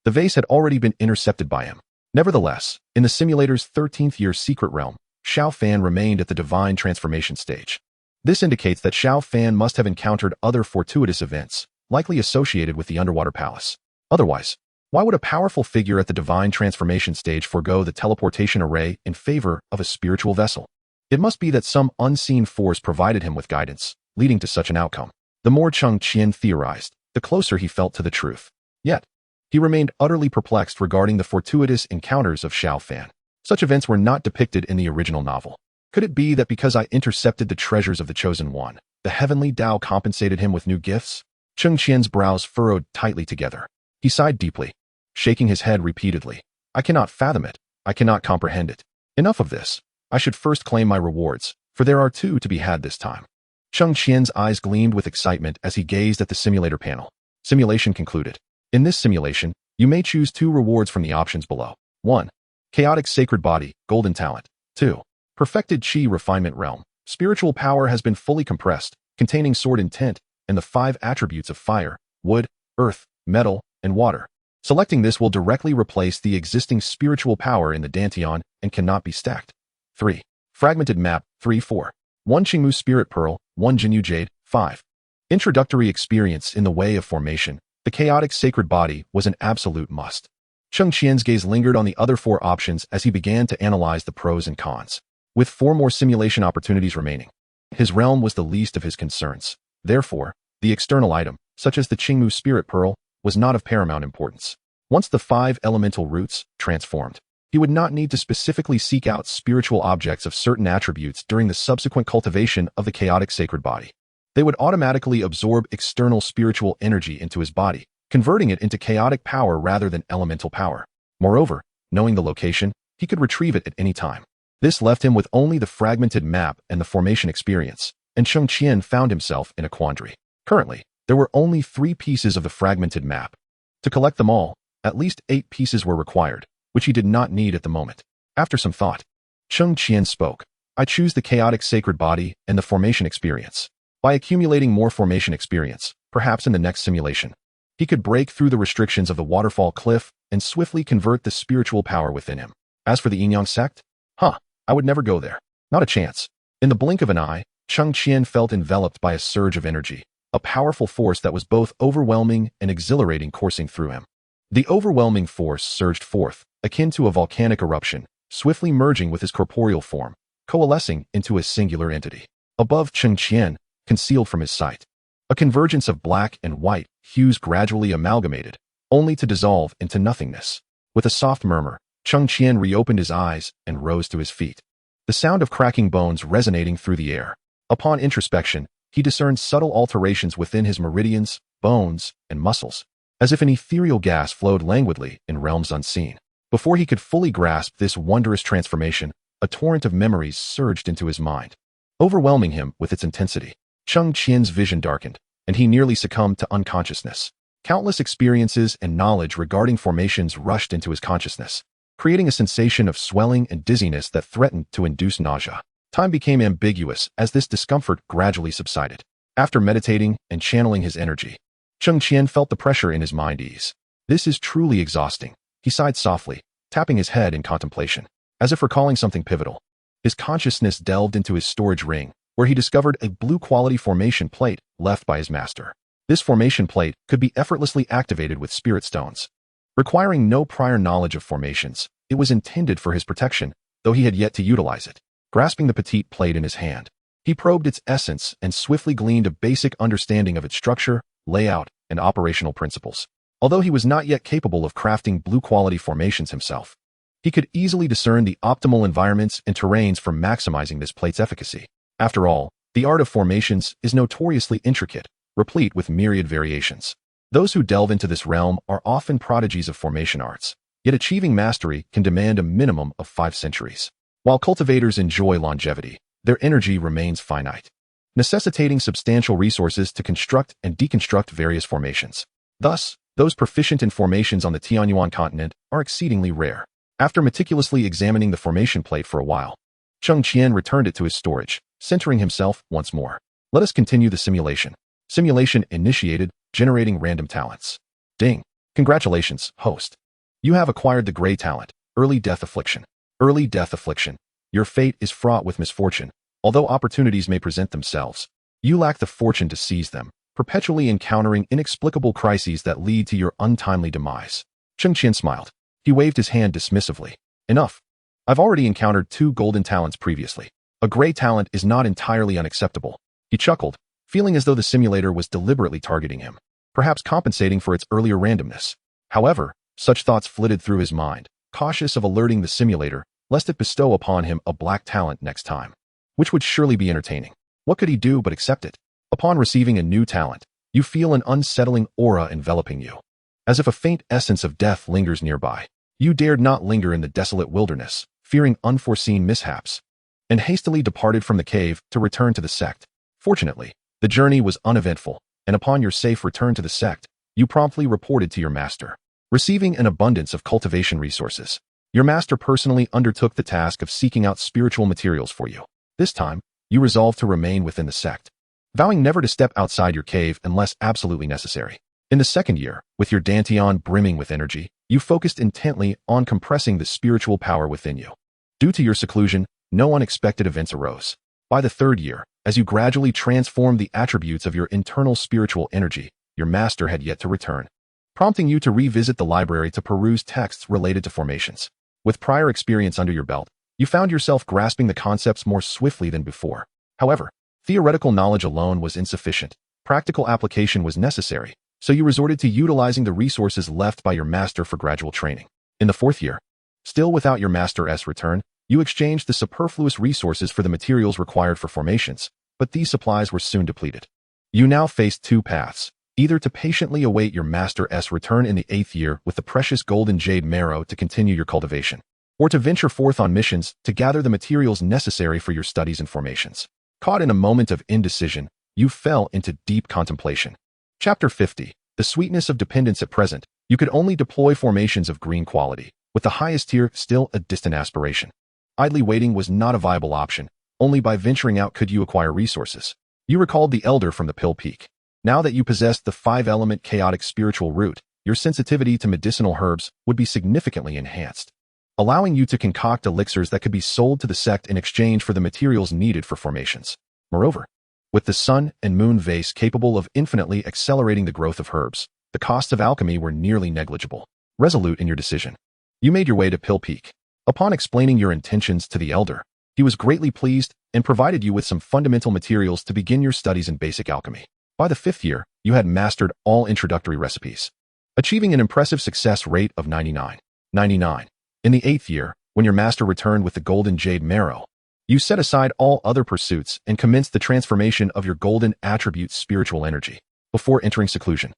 the vase had already been intercepted by him. Nevertheless, in the simulator's 13th year secret realm, Xiao Fan remained at the divine transformation stage. This indicates that Xiao Fan must have encountered other fortuitous events, likely associated with the underwater palace. Otherwise, why would a powerful figure at the divine transformation stage forego the teleportation array in favor of a spiritual vessel? It must be that some unseen force provided him with guidance, leading to such an outcome. The more Cheng Qian theorized, the closer he felt to the truth. Yet, he remained utterly perplexed regarding the fortuitous encounters of Xiao Fan. Such events were not depicted in the original novel. Could it be that because I intercepted the treasures of the Chosen One, the heavenly Tao compensated him with new gifts? Cheng Qian's brows furrowed tightly together. He sighed deeply, shaking his head repeatedly. I cannot fathom it. I cannot comprehend it. Enough of this. I should first claim my rewards, for there are two to be had this time. Cheng Qian's eyes gleamed with excitement as he gazed at the simulator panel. Simulation concluded. In this simulation, you may choose two rewards from the options below. 1. Chaotic Sacred Body, Golden Talent. 2. Perfected Qi Refinement Realm. Spiritual power has been fully compressed, containing sword intent, and the 5 attributes of fire, wood, earth, metal, and water. Selecting this will directly replace the existing spiritual power in the Dantian and cannot be stacked. 3. Fragmented Map, 3-4. 1 Qingmu Spirit Pearl, 1 Jinyu Jade, 5. Introductory experience in the way of formation. The chaotic sacred body was an absolute must. Cheng Qian's gaze lingered on the other 4 options as he began to analyze the pros and cons. With 4 more simulation opportunities remaining, his realm was the least of his concerns. Therefore, the external item, such as the Qingmu Spirit Pearl, was not of paramount importance. Once the 5 elemental roots transformed, he would not need to specifically seek out spiritual objects of certain attributes during the subsequent cultivation of the chaotic sacred body. They would automatically absorb external spiritual energy into his body, converting it into chaotic power rather than elemental power. Moreover, knowing the location, he could retrieve it at any time. This left him with only the fragmented map and the formation experience, and Cheng Qian found himself in a quandary. Currently, there were only 3 pieces of the fragmented map. To collect them all, at least 8 pieces were required, which he did not need at the moment. After some thought, Cheng Qian spoke. I choose the chaotic sacred body and the formation experience. By accumulating more formation experience, perhaps in the next simulation, he could break through the restrictions of the waterfall cliff and swiftly convert the spiritual power within him. As for the Yinyang sect, I would never go there. Not a chance. In the blink of an eye, Cheng Qian felt enveloped by a surge of energy, a powerful force that was both overwhelming and exhilarating coursing through him. The overwhelming force surged forth, akin to a volcanic eruption, swiftly merging with his corporeal form, coalescing into a singular entity. Above Cheng Qian, concealed from his sight, a convergence of black and white hues gradually amalgamated, only to dissolve into nothingness. With a soft murmur, Cheng Qian reopened his eyes and rose to his feet, the sound of cracking bones resonating through the air. Upon introspection, he discerned subtle alterations within his meridians, bones, and muscles. as if an ethereal gas flowed languidly in realms unseen. Before he could fully grasp this wondrous transformation, a torrent of memories surged into his mind, overwhelming him with its intensity. Cheng Qian's vision darkened, and he nearly succumbed to unconsciousness. Countless experiences and knowledge regarding formations rushed into his consciousness, creating a sensation of swelling and dizziness that threatened to induce nausea. Time became ambiguous as this discomfort gradually subsided. After meditating and channeling his energy, Cheng Qian felt the pressure in his mind ease. This is truly exhausting. He sighed softly, tapping his head in contemplation, as if recalling something pivotal. His consciousness delved into his storage ring, where he discovered a blue-quality formation plate left by his master. This formation plate could be effortlessly activated with spirit stones. Requiring no prior knowledge of formations, it was intended for his protection, though he had yet to utilize it. Grasping the petite plate in his hand, he probed its essence and swiftly gleaned a basic understanding of its structure, layout, and operational principles. Although he was not yet capable of crafting blue-quality formations himself, he could easily discern the optimal environments and terrains for maximizing this plate's efficacy. After all, the art of formations is notoriously intricate, replete with myriad variations. Those who delve into this realm are often prodigies of formation arts, yet achieving mastery can demand a minimum of 5 centuries. While cultivators enjoy longevity, their energy remains finite, necessitating substantial resources to construct and deconstruct various formations. Thus, those proficient in formations on the Tianyuan continent are exceedingly rare. After meticulously examining the formation plate for a while, Cheng Qian returned it to his storage, centering himself once more. Let us continue the simulation. Simulation initiated, generating random talents. Ding. Congratulations, host. You have acquired the Gray talent, Early Death Affliction. Early Death Affliction. Your fate is fraught with misfortune. Although opportunities may present themselves, you lack the fortune to seize them, perpetually encountering inexplicable crises that lead to your untimely demise. Cheng Qian smiled. He waved his hand dismissively. Enough. I've already encountered 2 golden talents previously. A Gray talent is not entirely unacceptable. He chuckled, feeling as though the simulator was deliberately targeting him, perhaps compensating for its earlier randomness. However, such thoughts flitted through his mind, cautious of alerting the simulator, lest it bestow upon him a black talent next time, which would surely be entertaining. What could he do but accept it? Upon receiving a new talent, you feel an unsettling aura enveloping you. As if a faint essence of death lingers nearby, you dared not linger in the desolate wilderness, fearing unforeseen mishaps, and hastily departed from the cave to return to the sect. Fortunately, the journey was uneventful, and upon your safe return to the sect, you promptly reported to your master. Receiving an abundance of cultivation resources, your master personally undertook the task of seeking out spiritual materials for you. This time, you resolved to remain within the sect, vowing never to step outside your cave unless absolutely necessary. In the second year, with your dantian brimming with energy, you focused intently on compressing the spiritual power within you. Due to your seclusion, no unexpected events arose. By the third year, as you gradually transformed the attributes of your internal spiritual energy, your master had yet to return, prompting you to revisit the library to peruse texts related to formations. With prior experience under your belt, you found yourself grasping the concepts more swiftly than before. However, theoretical knowledge alone was insufficient. Practical application was necessary, so you resorted to utilizing the resources left by your master for gradual training. In the fourth year, still without your master's return, you exchanged the superfluous resources for the materials required for formations, but these supplies were soon depleted. You now faced 2 paths, either to patiently await your master's return in the 8th year with the precious golden jade marrow to continue your cultivation, or to venture forth on missions to gather the materials necessary for your studies and formations. Caught in a moment of indecision, you fell into deep contemplation. Chapter 50. The sweetness of dependence. At present, you could only deploy formations of green quality, with the highest tier still a distant aspiration. Idly waiting was not a viable option. Only by venturing out could you acquire resources. You recalled the elder from the Pill Peak. Now that you possessed the 5-element chaotic spiritual root, your sensitivity to medicinal herbs would be significantly enhanced, allowing you to concoct elixirs that could be sold to the sect in exchange for the materials needed for formations. Moreover, with the sun and moon vase capable of infinitely accelerating the growth of herbs, the costs of alchemy were nearly negligible. Resolute in your decision, you made your way to Pill Peak. Upon explaining your intentions to the elder, he was greatly pleased and provided you with some fundamental materials to begin your studies in basic alchemy. By the 5th year, you had mastered all introductory recipes, achieving an impressive success rate of 99. In the 8th year, when your master returned with the golden jade marrow, you set aside all other pursuits and commenced the transformation of your golden attribute spiritual energy. Before entering seclusion,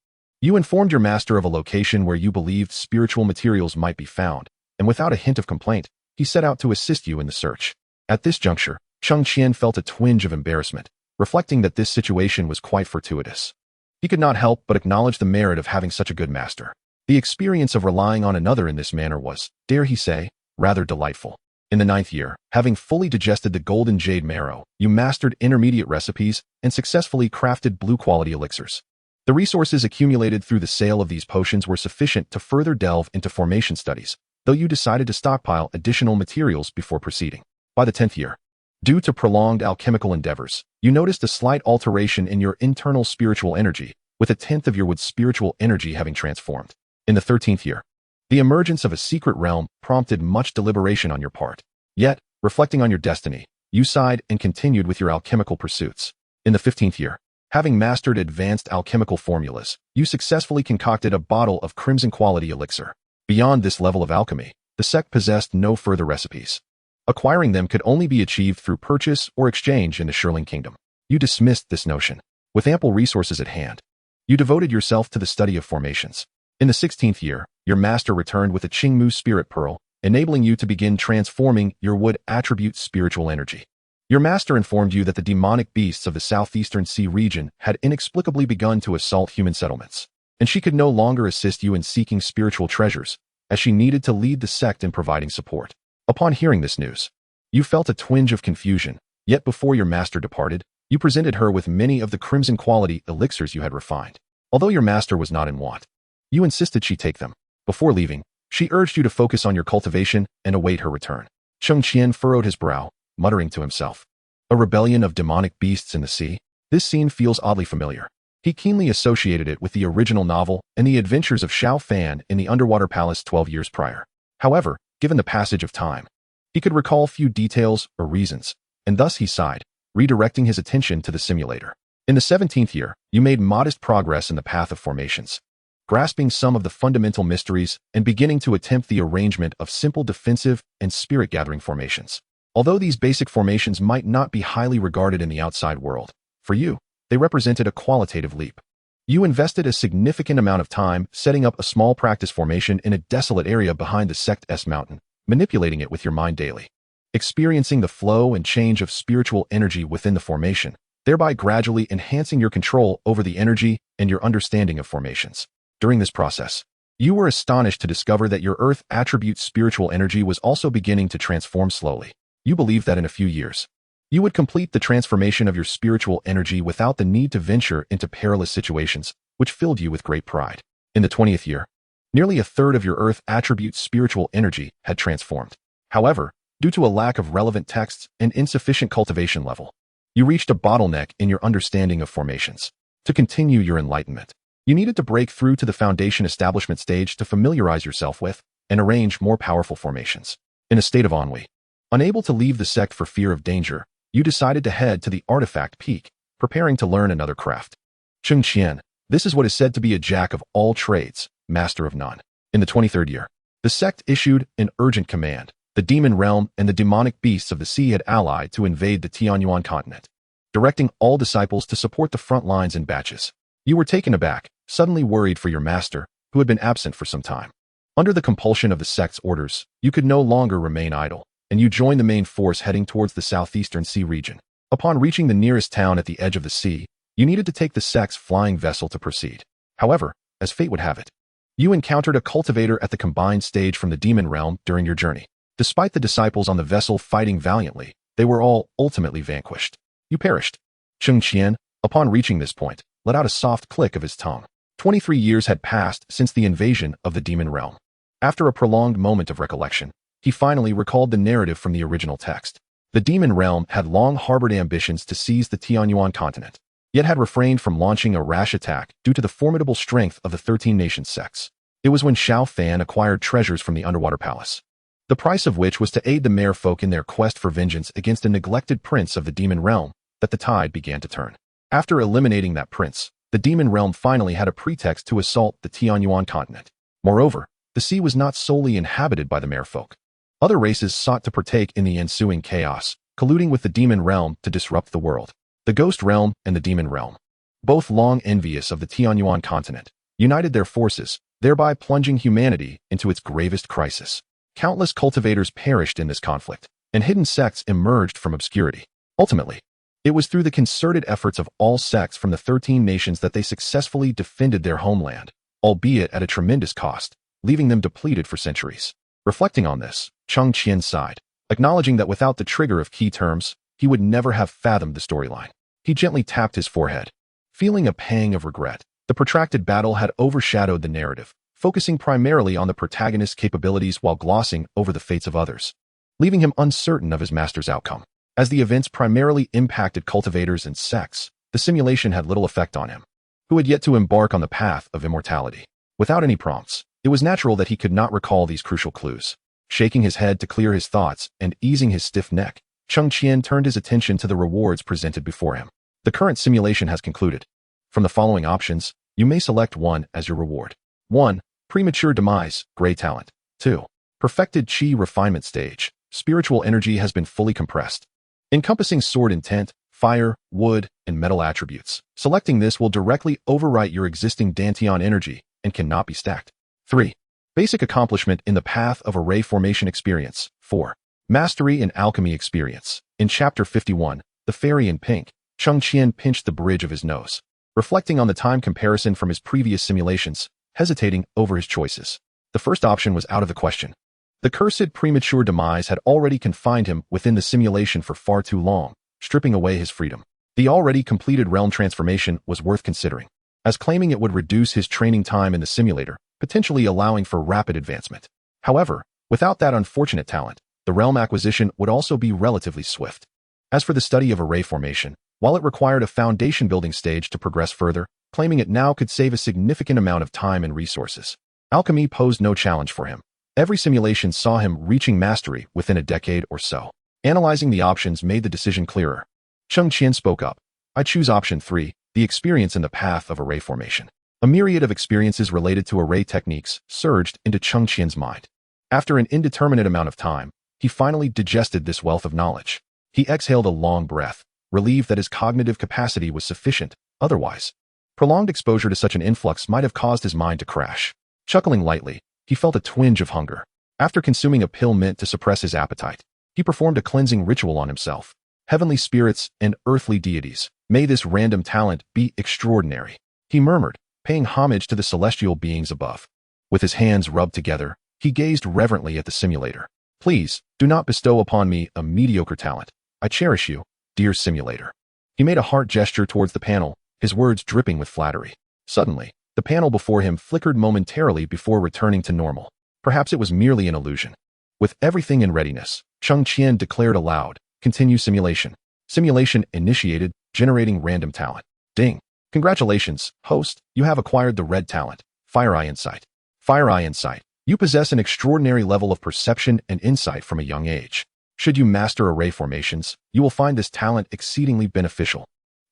You informed your master of a location where you believed spiritual materials might be found, and without a hint of complaint, he set out to assist you in the search. At this juncture, Cheng Qian felt a twinge of embarrassment, reflecting that this situation was quite fortuitous. He could not help but acknowledge the merit of having such a good master. The experience of relying on another in this manner was, dare he say, rather delightful. In the 9th year, having fully digested the golden jade marrow, you mastered intermediate recipes and successfully crafted blue-quality elixirs. The resources accumulated through the sale of these potions were sufficient to further delve into formation studies, though you decided to stockpile additional materials before proceeding. By the 10th year, due to prolonged alchemical endeavors, you noticed a slight alteration in your internal spiritual energy, with a tenth of your wood's spiritual energy having transformed. In the 13th year, the emergence of a secret realm prompted much deliberation on your part. Yet, reflecting on your destiny, you sighed and continued with your alchemical pursuits. In the 15th year, having mastered advanced alchemical formulas, you successfully concocted a bottle of crimson-quality elixir. Beyond this level of alchemy, the sect possessed no further recipes. Acquiring them could only be achieved through purchase or exchange in the Shirling Kingdom. You dismissed this notion. With ample resources at hand, you devoted yourself to the study of formations. In the 16th year, your master returned with a Qingmu spirit pearl, enabling you to begin transforming your wood attribute spiritual energy. Your master informed you that the demonic beasts of the southeastern sea region had inexplicably begun to assault human settlements, and she could no longer assist you in seeking spiritual treasures, as she needed to lead the sect in providing support. Upon hearing this news, you felt a twinge of confusion, yet before your master departed, you presented her with many of the crimson-quality elixirs you had refined. Although your master was not in want, you insisted she take them. Before leaving, she urged you to focus on your cultivation and await her return. Cheng Qian furrowed his brow, muttering to himself, "A rebellion of demonic beasts in the sea? This scene feels oddly familiar." He keenly associated it with the original novel and the adventures of Xiao Fan in the underwater palace 12 years prior. However, given the passage of time, he could recall few details or reasons, and thus he sighed, redirecting his attention to the simulator. In the 17th year, you made modest progress in the path of formations, grasping some of the fundamental mysteries and beginning to attempt the arrangement of simple defensive and spirit-gathering formations. Although these basic formations might not be highly regarded in the outside world, for you, they represented a qualitative leap. You invested a significant amount of time setting up a small practice formation in a desolate area behind the Sect's mountain, manipulating it with your mind daily, experiencing the flow and change of spiritual energy within the formation, thereby gradually enhancing your control over the energy and your understanding of formations. During this process, you were astonished to discover that your earth attribute spiritual energy was also beginning to transform slowly. You believed that in a few years, you would complete the transformation of your spiritual energy without the need to venture into perilous situations, which filled you with great pride. In the 20th year, nearly a third of your earth attribute spiritual energy had transformed. However, due to a lack of relevant texts and insufficient cultivation level, you reached a bottleneck in your understanding of formations. To continue your enlightenment, you needed to break through to the foundation establishment stage to familiarize yourself with and arrange more powerful formations. In a state of ennui, unable to leave the sect for fear of danger, you decided to head to the artifact peak, preparing to learn another craft. Cheng Qian, this is what is said to be a jack of all trades, master of none. In the 23rd year, the sect issued an urgent command. The demon realm and the demonic beasts of the sea had allied to invade the Tianyuan continent, directing all disciples to support the front lines in batches. You were taken aback, suddenly worried for your master, who had been absent for some time. Under the compulsion of the sect's orders, you could no longer remain idle, and you joined the main force heading towards the southeastern sea region. Upon reaching the nearest town at the edge of the sea, you needed to take the sect's flying vessel to proceed. However, as fate would have it, you encountered a cultivator at the combined stage from the demon realm during your journey. Despite the disciples on the vessel fighting valiantly, they were all ultimately vanquished. You perished. Cheng Qian, upon reaching this point, let out a soft click of his tongue. 23 years had passed since the invasion of the demon realm. After a prolonged moment of recollection, he finally recalled the narrative from the original text. The demon realm had long harbored ambitions to seize the Tianyuan continent, yet had refrained from launching a rash attack due to the formidable strength of the 13 nation sects. It was when Xiao Fan acquired treasures from the underwater palace, the price of which was to aid the merfolk in their quest for vengeance against a neglected prince of the demon realm, that the tide began to turn. After eliminating that prince, the demon realm finally had a pretext to assault the Tianyuan continent. Moreover, the sea was not solely inhabited by the merfolk. Other races sought to partake in the ensuing chaos, colluding with the demon realm to disrupt the world. The ghost realm and the demon realm, both long envious of the Tianyuan continent, united their forces, thereby plunging humanity into its gravest crisis. Countless cultivators perished in this conflict, and hidden sects emerged from obscurity. Ultimately, it was through the concerted efforts of all sects from the 13 nations that they successfully defended their homeland, albeit at a tremendous cost, leaving them depleted for centuries. Reflecting on this, Cheng Qian sighed, acknowledging that without the trigger of key terms, he would never have fathomed the storyline. He gently tapped his forehead, feeling a pang of regret. The protracted battle had overshadowed the narrative, focusing primarily on the protagonist's capabilities while glossing over the fates of others, leaving him uncertain of his master's outcome. As the events primarily impacted cultivators and sects, the simulation had little effect on him, who had yet to embark on the path of immortality. Without any prompts, it was natural that he could not recall these crucial clues. Shaking his head to clear his thoughts and easing his stiff neck, Cheng Qian turned his attention to the rewards presented before him. The current simulation has concluded. From the following options, you may select one as your reward. 1. Premature demise, gray talent. 2. Perfected chi refinement stage. Spiritual energy has been fully compressed, encompassing sword intent, fire, wood, and metal attributes. Selecting this will directly overwrite your existing Dantian energy and cannot be stacked. 3. Basic accomplishment in the path of array formation experience. 4. Mastery in alchemy experience. In Chapter 51, The Fairy in Pink, Cheng Qian pinched the bridge of his nose, reflecting on the time comparison from his previous simulations, hesitating over his choices. The first option was out of the question. The cursed premature demise had already confined him within the simulation for far too long, stripping away his freedom. The already completed realm transformation was worth considering, as claiming it would reduce his training time in the simulator, potentially allowing for rapid advancement. However, without that unfortunate talent, the realm acquisition would also be relatively swift. As for the study of array formation, while it required a foundation building stage to progress further, claiming it now could save a significant amount of time and resources. Alchemy posed no challenge for him. Every simulation saw him reaching mastery within a decade or so. Analyzing the options made the decision clearer. Cheng Qian spoke up. I choose option 3, the experience in the path of array formation. A myriad of experiences related to array techniques surged into Cheng Qian's mind. After an indeterminate amount of time, he finally digested this wealth of knowledge. He exhaled a long breath, relieved that his cognitive capacity was sufficient. Otherwise, prolonged exposure to such an influx might have caused his mind to crash. Chuckling lightly, he felt a twinge of hunger. After consuming a pill meant to suppress his appetite, he performed a cleansing ritual on himself. Heavenly spirits and earthly deities, may this random talent be extraordinary, he murmured, paying homage to the celestial beings above. With his hands rubbed together, he gazed reverently at the simulator. Please, do not bestow upon me a mediocre talent. I cherish you, dear simulator. He made a heart gesture towards the panel, his words dripping with flattery. Suddenly, the panel before him flickered momentarily before returning to normal. Perhaps it was merely an illusion. With everything in readiness, Cheng Qian declared aloud, continue simulation. Simulation initiated, generating random talent. Ding. Congratulations, host, you have acquired the red talent, Fire Eye Insight. Fire Eye Insight. You possess an extraordinary level of perception and insight from a young age. Should you master array formations, you will find this talent exceedingly beneficial.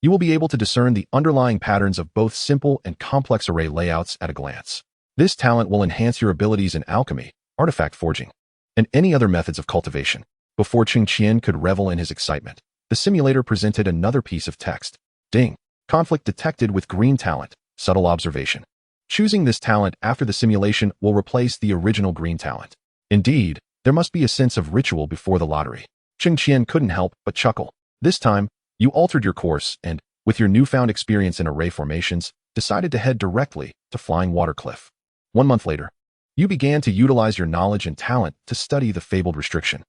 You will be able to discern the underlying patterns of both simple and complex array layouts at a glance. This talent will enhance your abilities in alchemy, artifact forging, and any other methods of cultivation. Before Cheng Qian could revel in his excitement, the simulator presented another piece of text. Ding. Conflict detected with green talent, subtle observation. Choosing this talent after the simulation will replace the original green talent. Indeed, there must be a sense of ritual before the lottery. Cheng Qian couldn't help but chuckle. This time, you altered your course and, with your newfound experience in array formations, decided to head directly to Flying Water Cliff. 1 month later, you began to utilize your knowledge and talent to study the fabled restriction.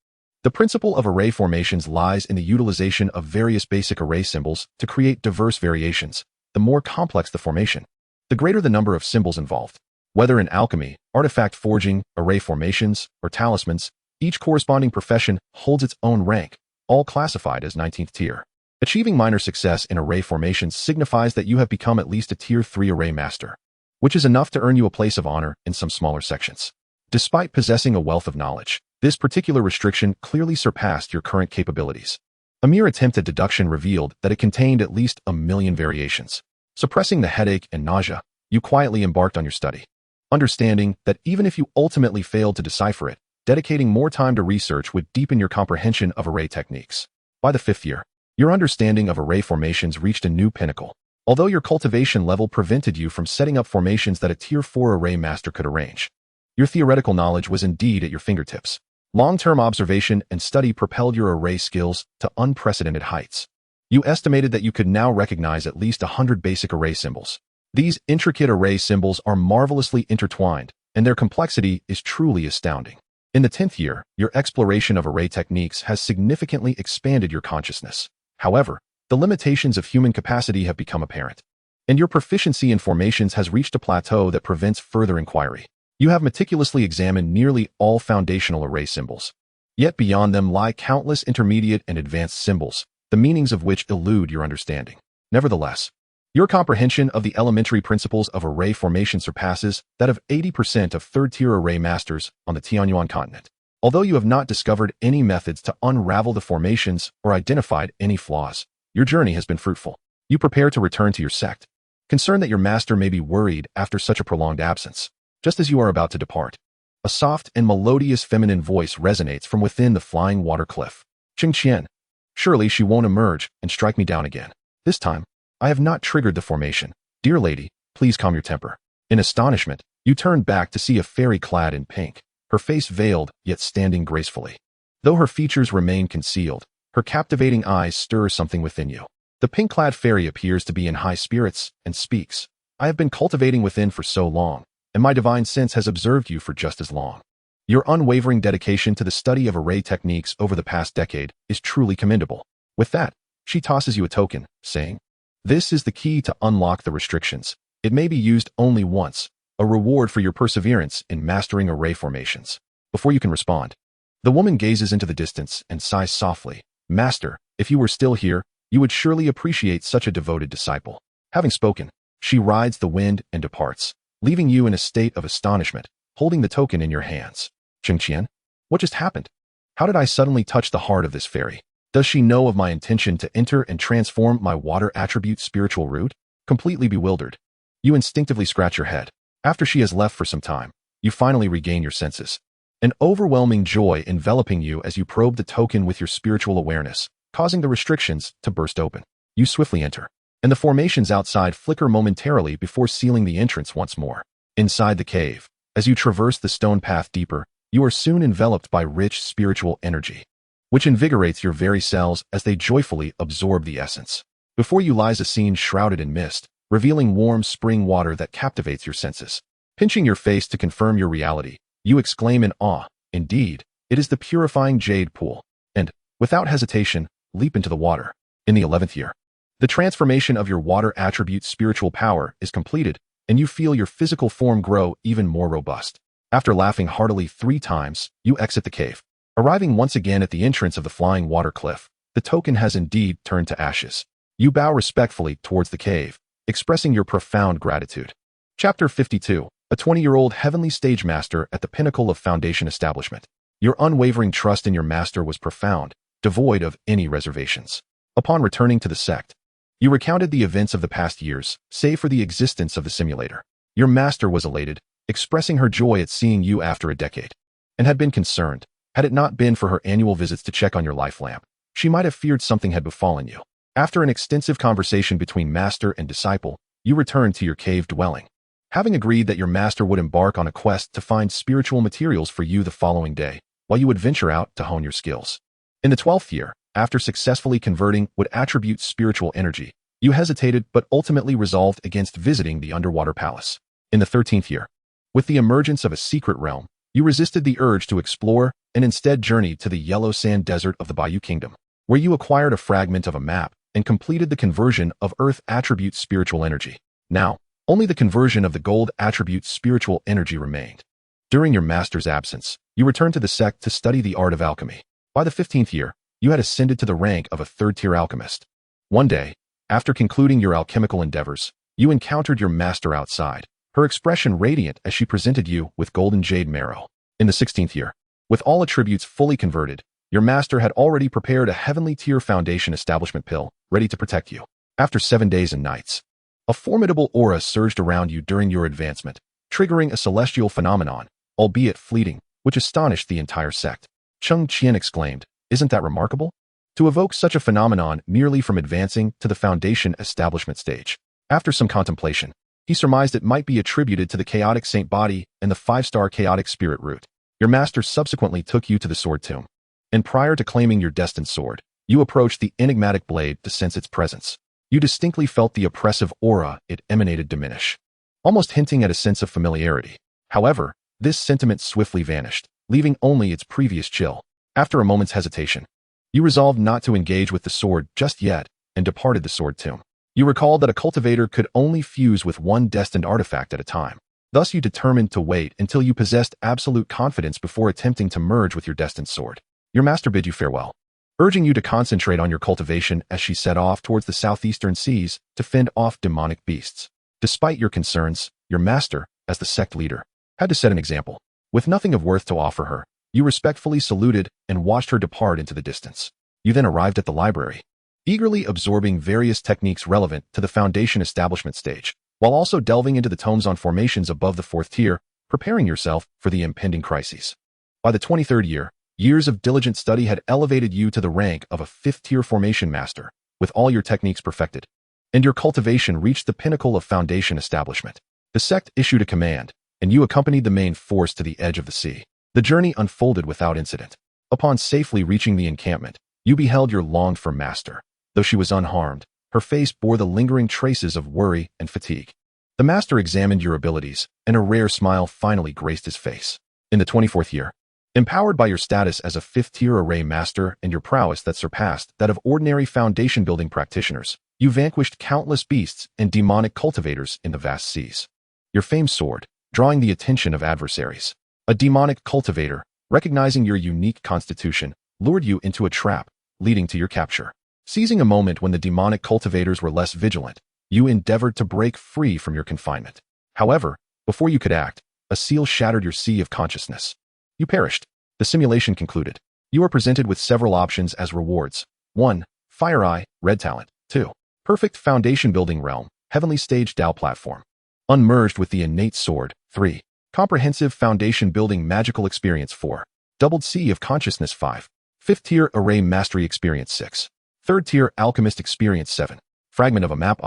The principle of array formations lies in the utilization of various basic array symbols to create diverse variations. The more complex the formation, the greater the number of symbols involved. Whether in alchemy, artifact forging, array formations, or talismans, each corresponding profession holds its own rank, all classified as 19th tier. Achieving minor success in array formations signifies that you have become at least a Tier 3 array master, which is enough to earn you a place of honor in some smaller sections. Despite possessing a wealth of knowledge, this particular restriction clearly surpassed your current capabilities. A mere attempt at deduction revealed that it contained at least 1 million variations. Suppressing the headache and nausea, you quietly embarked on your study, understanding that even if you ultimately failed to decipher it, dedicating more time to research would deepen your comprehension of array techniques. By the 5th year, your understanding of array formations reached a new pinnacle. although your cultivation level prevented you from setting up formations that a Tier 4 array master could arrange. Your theoretical knowledge was indeed at your fingertips. Long-term observation and study propelled your array skills to unprecedented heights. You estimated that you could now recognize at least 100 basic array symbols. These intricate array symbols are marvelously intertwined, and their complexity is truly astounding. In the 10th year, your exploration of array techniques has significantly expanded your consciousness. However, the limitations of human capacity have become apparent, and your proficiency in formations has reached a plateau that prevents further inquiry. You have meticulously examined nearly all foundational array symbols. Yet beyond them lie countless intermediate and advanced symbols, the meanings of which elude your understanding. Nevertheless, your comprehension of the elementary principles of array formation surpasses that of 80% of third-tier array masters on the Tianyuan continent. Although you have not discovered any methods to unravel the formations or identified any flaws, your journey has been fruitful. You prepare to return to your sect, concerned that your master may be worried after such a prolonged absence. Just as you are about to depart, a soft and melodious feminine voice resonates from within the flying water cliff. Cheng Qian. Surely she won't emerge and strike me down again. This time, I have not triggered the formation. Dear lady, please calm your temper. In astonishment, you turn back to see a fairy clad in pink, her face veiled yet standing gracefully. Though her features remain concealed, her captivating eyes stir something within you. The pink-clad fairy appears to be in high spirits and speaks. I have been cultivating within for so long, and my divine sense has observed you for just as long. Your unwavering dedication to the study of array techniques over the past decade is truly commendable. With that, she tosses you a token, saying, "This is the key to unlock the restrictions. It may be used only once, a reward for your perseverance in mastering array formations." Before you can respond, the woman gazes into the distance and sighs softly. "Master, if you were still here, you would surely appreciate such a devoted disciple." Having spoken, she rides the wind and departs, leaving you in a state of astonishment, holding the token in your hands. Cheng Qian, what just happened? How did I suddenly touch the heart of this fairy? Does she know of my intention to enter and transform my water attribute spiritual root? Completely bewildered, you instinctively scratch your head. After she has left for some time, you finally regain your senses. An overwhelming joy enveloping you as you probe the token with your spiritual awareness, causing the restrictions to burst open. You swiftly enter, and the formations outside flicker momentarily before sealing the entrance once more. Inside the cave, as you traverse the stone path deeper, you are soon enveloped by rich spiritual energy, which invigorates your very cells as they joyfully absorb the essence. Before you lies a scene shrouded in mist, revealing warm spring water that captivates your senses. Pinching your face to confirm your reality, you exclaim in awe, "Indeed, it is the purifying jade pool," and, without hesitation, leap into the water. In the 11th year, the transformation of your water attribute spiritual power is completed, and you feel your physical form grow even more robust. After laughing heartily 3 times, you exit the cave. Arriving once again at the entrance of the flying water cliff, the token has indeed turned to ashes. You bow respectfully towards the cave, expressing your profound gratitude. Chapter 52. A 20-year-old heavenly stage master at the pinnacle of foundation establishment. Your unwavering trust in your master was profound, devoid of any reservations. Upon returning to the sect, you recounted the events of the past years, save for the existence of the simulator. Your master was elated, expressing her joy at seeing you after a decade, and had been concerned. Had it not been for her annual visits to check on your life lamp, she might have feared something had befallen you. After an extensive conversation between master and disciple, you returned to your cave dwelling, having agreed that your master would embark on a quest to find spiritual materials for you the following day, while you would venture out to hone your skills. In the 12th year, after successfully converting what attributes spiritual energy, you hesitated but ultimately resolved against visiting the underwater palace. In the 13th year, with the emergence of a secret realm, you resisted the urge to explore and instead journeyed to the yellow sand desert of the Bayou Kingdom, where you acquired a fragment of a map and completed the conversion of earth attribute spiritual energy. Now, only the conversion of the gold attribute spiritual energy remained. During your master's absence, you returned to the sect to study the art of alchemy. By the 15th year, you had ascended to the rank of a third-tier alchemist. One day, after concluding your alchemical endeavors, you encountered your master outside, her expression radiant as she presented you with golden jade marrow. In the 16th year, with all attributes fully converted, your master had already prepared a heavenly tier foundation establishment pill, ready to protect you. After 7 days and nights, a formidable aura surged around you during your advancement, triggering a celestial phenomenon, albeit fleeting, which astonished the entire sect. Cheng Qian exclaimed, "Isn't that remarkable? To evoke such a phenomenon merely from advancing to the foundation establishment stage." After some contemplation, he surmised it might be attributed to the chaotic saint body and the 5-star chaotic spirit root. Your master subsequently took you to the sword tomb, and prior to claiming your destined sword, you approached the enigmatic blade to sense its presence. You distinctly felt the oppressive aura it emanated diminish, almost hinting at a sense of familiarity. However, this sentiment swiftly vanished, leaving only its previous chill. After a moment's hesitation, you resolved not to engage with the sword just yet and departed the sword tomb. You recalled that a cultivator could only fuse with one destined artifact at a time. Thus, you determined to wait until you possessed absolute confidence before attempting to merge with your destined sword. Your master bid you farewell, urging you to concentrate on your cultivation as she set off towards the southeastern seas to fend off demonic beasts. Despite your concerns, your master, as the sect leader, had to set an example. With nothing of worth to offer her, you respectfully saluted and watched her depart into the distance. You then arrived at the library, eagerly absorbing various techniques relevant to the foundation establishment stage, while also delving into the tomes on formations above the 4th tier, preparing yourself for the impending crises. By the 23rd year, years of diligent study had elevated you to the rank of a 5th-tier formation master, with all your techniques perfected, and your cultivation reached the pinnacle of foundation establishment. The sect issued a command, and you accompanied the main force to the edge of the sea. The journey unfolded without incident. Upon safely reaching the encampment, you beheld your longed-for master. Though she was unharmed, her face bore the lingering traces of worry and fatigue. The master examined your abilities, and a rare smile finally graced his face. In the 24th year, empowered by your status as a 5th-tier array master and your prowess that surpassed that of ordinary foundation-building practitioners, you vanquished countless beasts and demonic cultivators in the vast seas. Your famed sword, drawing the attention of adversaries. A demonic cultivator, recognizing your unique constitution, lured you into a trap, leading to your capture. Seizing a moment when the demonic cultivators were less vigilant, you endeavored to break free from your confinement. However, before you could act, a seal shattered your sea of consciousness. You perished. The simulation concluded. You are presented with several options as rewards. 1. Fire Eye, Red Talent. 2. Perfect Foundation Building Realm, Heavenly Stage Dao Platform. Unmerged with the Innate Sword. 3. Comprehensive Foundation Building Magical Experience. 4. Doubled Sea of Consciousness. 5. 5th Tier Array Mastery Experience. 6. 3rd Tier Alchemist Experience. 7. Fragment of a Map.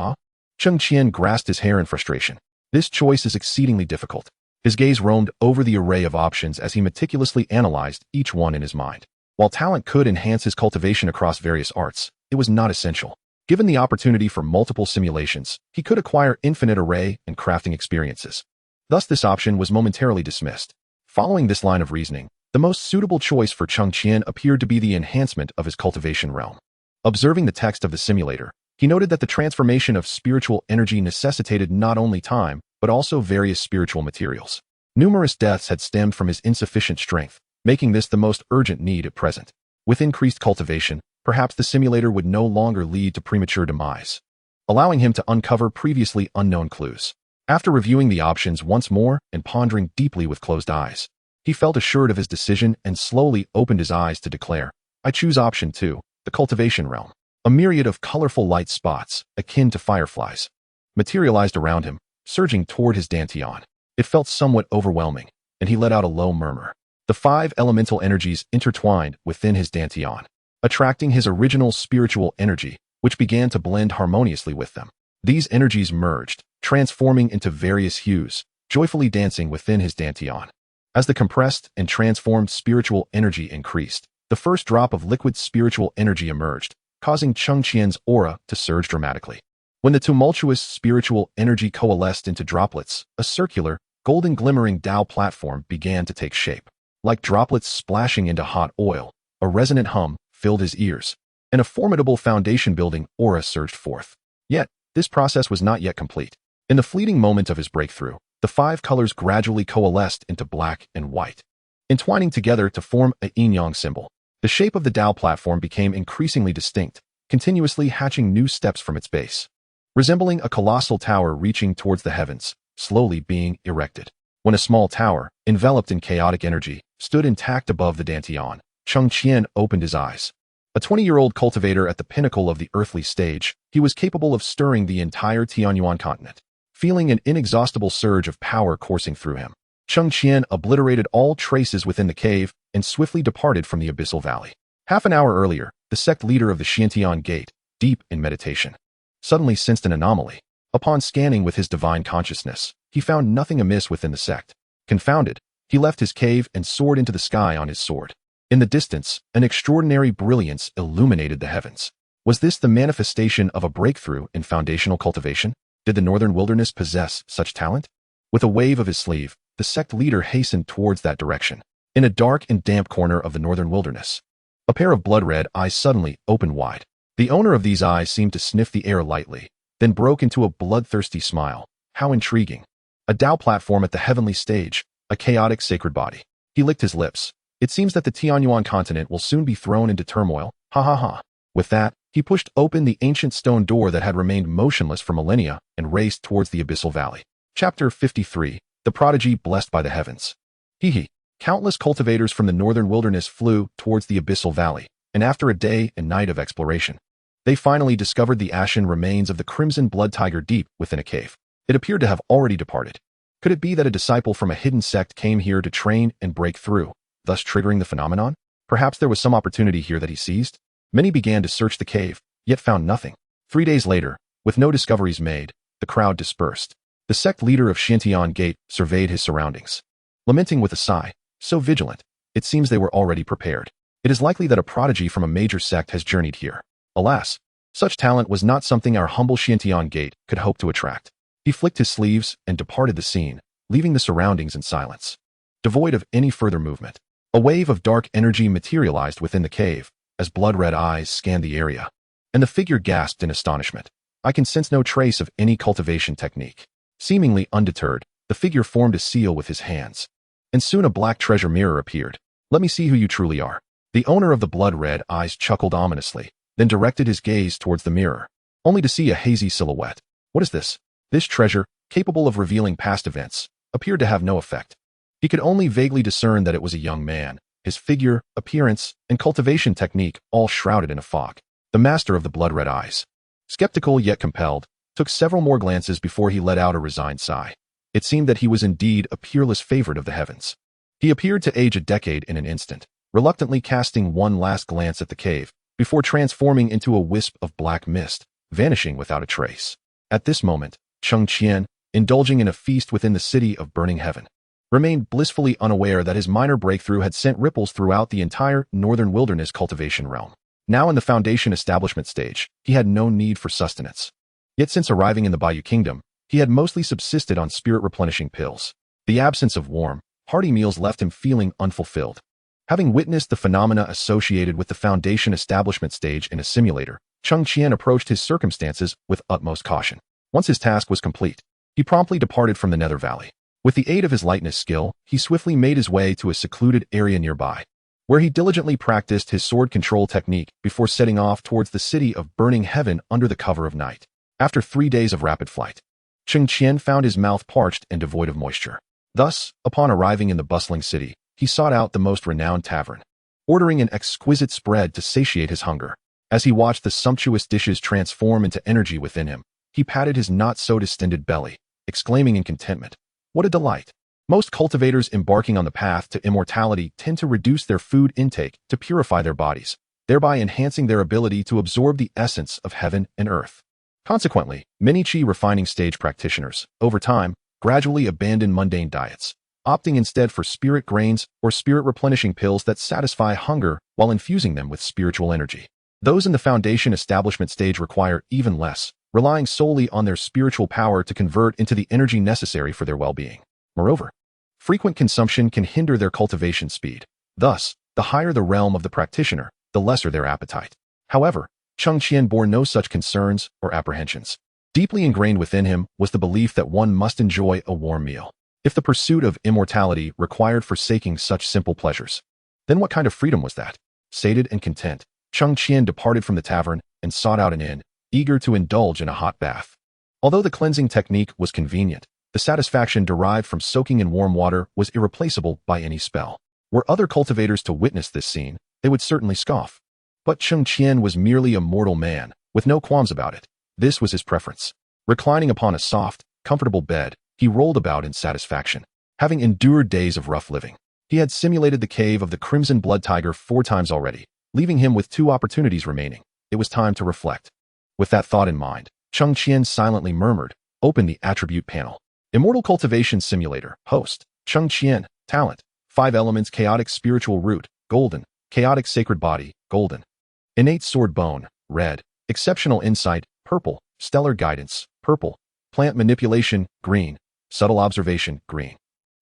Cheng Qian grasped his hair in frustration. This choice is exceedingly difficult. His gaze roamed over the array of options as he meticulously analyzed each one in his mind. While talent could enhance his cultivation across various arts, it was not essential. Given the opportunity for multiple simulations, he could acquire infinite array and crafting experiences. Thus, this option was momentarily dismissed. Following this line of reasoning, the most suitable choice for Cheng Qian appeared to be the enhancement of his cultivation realm. Observing the text of the simulator, he noted that the transformation of spiritual energy necessitated not only time, but also various spiritual materials. Numerous deaths had stemmed from his insufficient strength, making this the most urgent need at present. With increased cultivation, perhaps the simulator would no longer lead to premature demise, allowing him to uncover previously unknown clues. After reviewing the options once more and pondering deeply with closed eyes, he felt assured of his decision and slowly opened his eyes to declare, I choose option 2, the cultivation realm. A myriad of colorful light spots, akin to fireflies, materialized around him, surging toward his dantian. It felt somewhat overwhelming, and he let out a low murmur. The 5 elemental energies intertwined within his dantian, attracting his original spiritual energy, which began to blend harmoniously with them. These energies merged, transforming into various hues, joyfully dancing within his dantian. As the compressed and transformed spiritual energy increased, the first drop of liquid spiritual energy emerged, causing Cheng Qian's aura to surge dramatically. When the tumultuous spiritual energy coalesced into droplets, a circular, golden glimmering Dao platform began to take shape. Like droplets splashing into hot oil, a resonant hum filled his ears, and a formidable foundation-building aura surged forth. Yet, this process was not yet complete. In the fleeting moment of his breakthrough, the 5 colors gradually coalesced into black and white, entwining together to form a yin-yang symbol. The shape of the Dao platform became increasingly distinct, continuously hatching new steps from its base, resembling a colossal tower reaching towards the heavens, slowly being erected. When a small tower, enveloped in chaotic energy, stood intact above the dantian, Cheng Qian opened his eyes. A 20-year-old cultivator at the pinnacle of the earthly stage, he was capable of stirring the entire Tianyuan continent. Feeling an inexhaustible surge of power coursing through him, Cheng Qian obliterated all traces within the cave and swiftly departed from the abyssal valley. Half an hour earlier, the sect leader of the Xiantian Gate, deep in meditation, suddenly sensed an anomaly. Upon scanning with his divine consciousness, he found nothing amiss within the sect. Confounded, he left his cave and soared into the sky on his sword. In the distance, an extraordinary brilliance illuminated the heavens. Was this the manifestation of a breakthrough in foundational cultivation? Did the northern wilderness possess such talent? With a wave of his sleeve, the sect leader hastened towards that direction. In a dark and damp corner of the northern wilderness, a pair of blood-red eyes suddenly opened wide. The owner of these eyes seemed to sniff the air lightly, then broke into a bloodthirsty smile. How intriguing. A Tao platform at the heavenly stage, a chaotic sacred body. He licked his lips. It seems that the Tianyuan continent will soon be thrown into turmoil. Ha ha ha. With that, he pushed open the ancient stone door that had remained motionless for millennia and raced towards the abyssal valley. Chapter 53. The Prodigy Blessed by the Heavens. Hee. Countless cultivators from the northern wilderness flew towards the abyssal valley, and after a day and night of exploration, they finally discovered the ashen remains of the crimson blood tiger deep within a cave. It appeared to have already departed. Could it be that a disciple from a hidden sect came here to train and break through, thus triggering the phenomenon? Perhaps there was some opportunity here that he seized? Many began to search the cave, yet found nothing. 3 days later, with no discoveries made, the crowd dispersed. The sect leader of Xintian Gate surveyed his surroundings, lamenting with a sigh. So vigilant, it seems they were already prepared. It is likely that a prodigy from a major sect has journeyed here. Alas, such talent was not something our humble Xintian Gate could hope to attract. He flicked his sleeves and departed the scene, leaving the surroundings in silence, devoid of any further movement. A wave of dark energy materialized within the cave, as blood-red eyes scanned the area, and the figure gasped in astonishment. I can sense no trace of any cultivation technique. Seemingly undeterred, the figure formed a seal with his hands, and soon a black treasure mirror appeared. Let me see who you truly are. The owner of the blood-red eyes chuckled ominously, then directed his gaze towards the mirror, only to see a hazy silhouette. What is this? This treasure, capable of revealing past events, appeared to have no effect. He could only vaguely discern that it was a young man, his figure, appearance, and cultivation technique all shrouded in a fog. The master of the blood-red eyes, skeptical yet compelled, took several more glances before he let out a resigned sigh. It seemed that he was indeed a peerless favorite of the heavens. He appeared to age a decade in an instant, reluctantly casting one last glance at the cave, before transforming into a wisp of black mist, vanishing without a trace. At this moment, Cheng Qian, indulging in a feast within the city of burning heaven, remained blissfully unaware that his minor breakthrough had sent ripples throughout the entire northern wilderness cultivation realm. Now in the foundation establishment stage, he had no need for sustenance. Yet since arriving in the Bayou Kingdom, he had mostly subsisted on spirit-replenishing pills. The absence of warm, hearty meals left him feeling unfulfilled. Having witnessed the phenomena associated with the foundation establishment stage in a simulator, Cheng Qian approached his circumstances with utmost caution. Once his task was complete, he promptly departed from the Nether Valley. With the aid of his lightness skill, he swiftly made his way to a secluded area nearby, where he diligently practiced his sword control technique before setting off towards the city of burning heaven under the cover of night. After 3 days of rapid flight, Cheng Qian found his mouth parched and devoid of moisture. Thus, upon arriving in the bustling city, he sought out the most renowned tavern, ordering an exquisite spread to satiate his hunger. As he watched the sumptuous dishes transform into energy within him, he patted his not-so-distended belly, exclaiming in contentment, "What a delight!" Most cultivators embarking on the path to immortality tend to reduce their food intake to purify their bodies, thereby enhancing their ability to absorb the essence of heaven and earth. Consequently, many Qi refining stage practitioners, over time, gradually abandon mundane diets, opting instead for spirit grains or spirit-replenishing pills that satisfy hunger while infusing them with spiritual energy. Those in the foundation establishment stage require even less, relying solely on their spiritual power to convert into the energy necessary for their well-being. Moreover, frequent consumption can hinder their cultivation speed. Thus, the higher the realm of the practitioner, the lesser their appetite. However, Cheng Qian bore no such concerns or apprehensions. Deeply ingrained within him was the belief that one must enjoy a warm meal. If the pursuit of immortality required forsaking such simple pleasures, then what kind of freedom was that? Sated and content, Cheng Qian departed from the tavern and sought out an inn, eager to indulge in a hot bath. Although the cleansing technique was convenient, the satisfaction derived from soaking in warm water was irreplaceable by any spell. Were other cultivators to witness this scene, they would certainly scoff. But Cheng Qian was merely a mortal man, with no qualms about it. This was his preference. Reclining upon a soft, comfortable bed, he rolled about in satisfaction. Having endured days of rough living, he had simulated the cave of the Crimson Blood Tiger 4 times already, leaving him with 2 opportunities remaining. It was time to reflect. With that thought in mind, Cheng Qian silently murmured, Open the Attribute panel. Immortal Cultivation Simulator. Host. Cheng Qian. Talent. 5 elements: Chaotic Spiritual Root, Golden. Chaotic Sacred Body, Golden. Innate Sword Bone, Red. Exceptional Insight, Purple. Stellar Guidance, Purple. Plant Manipulation, Green. Subtle Observation, Green.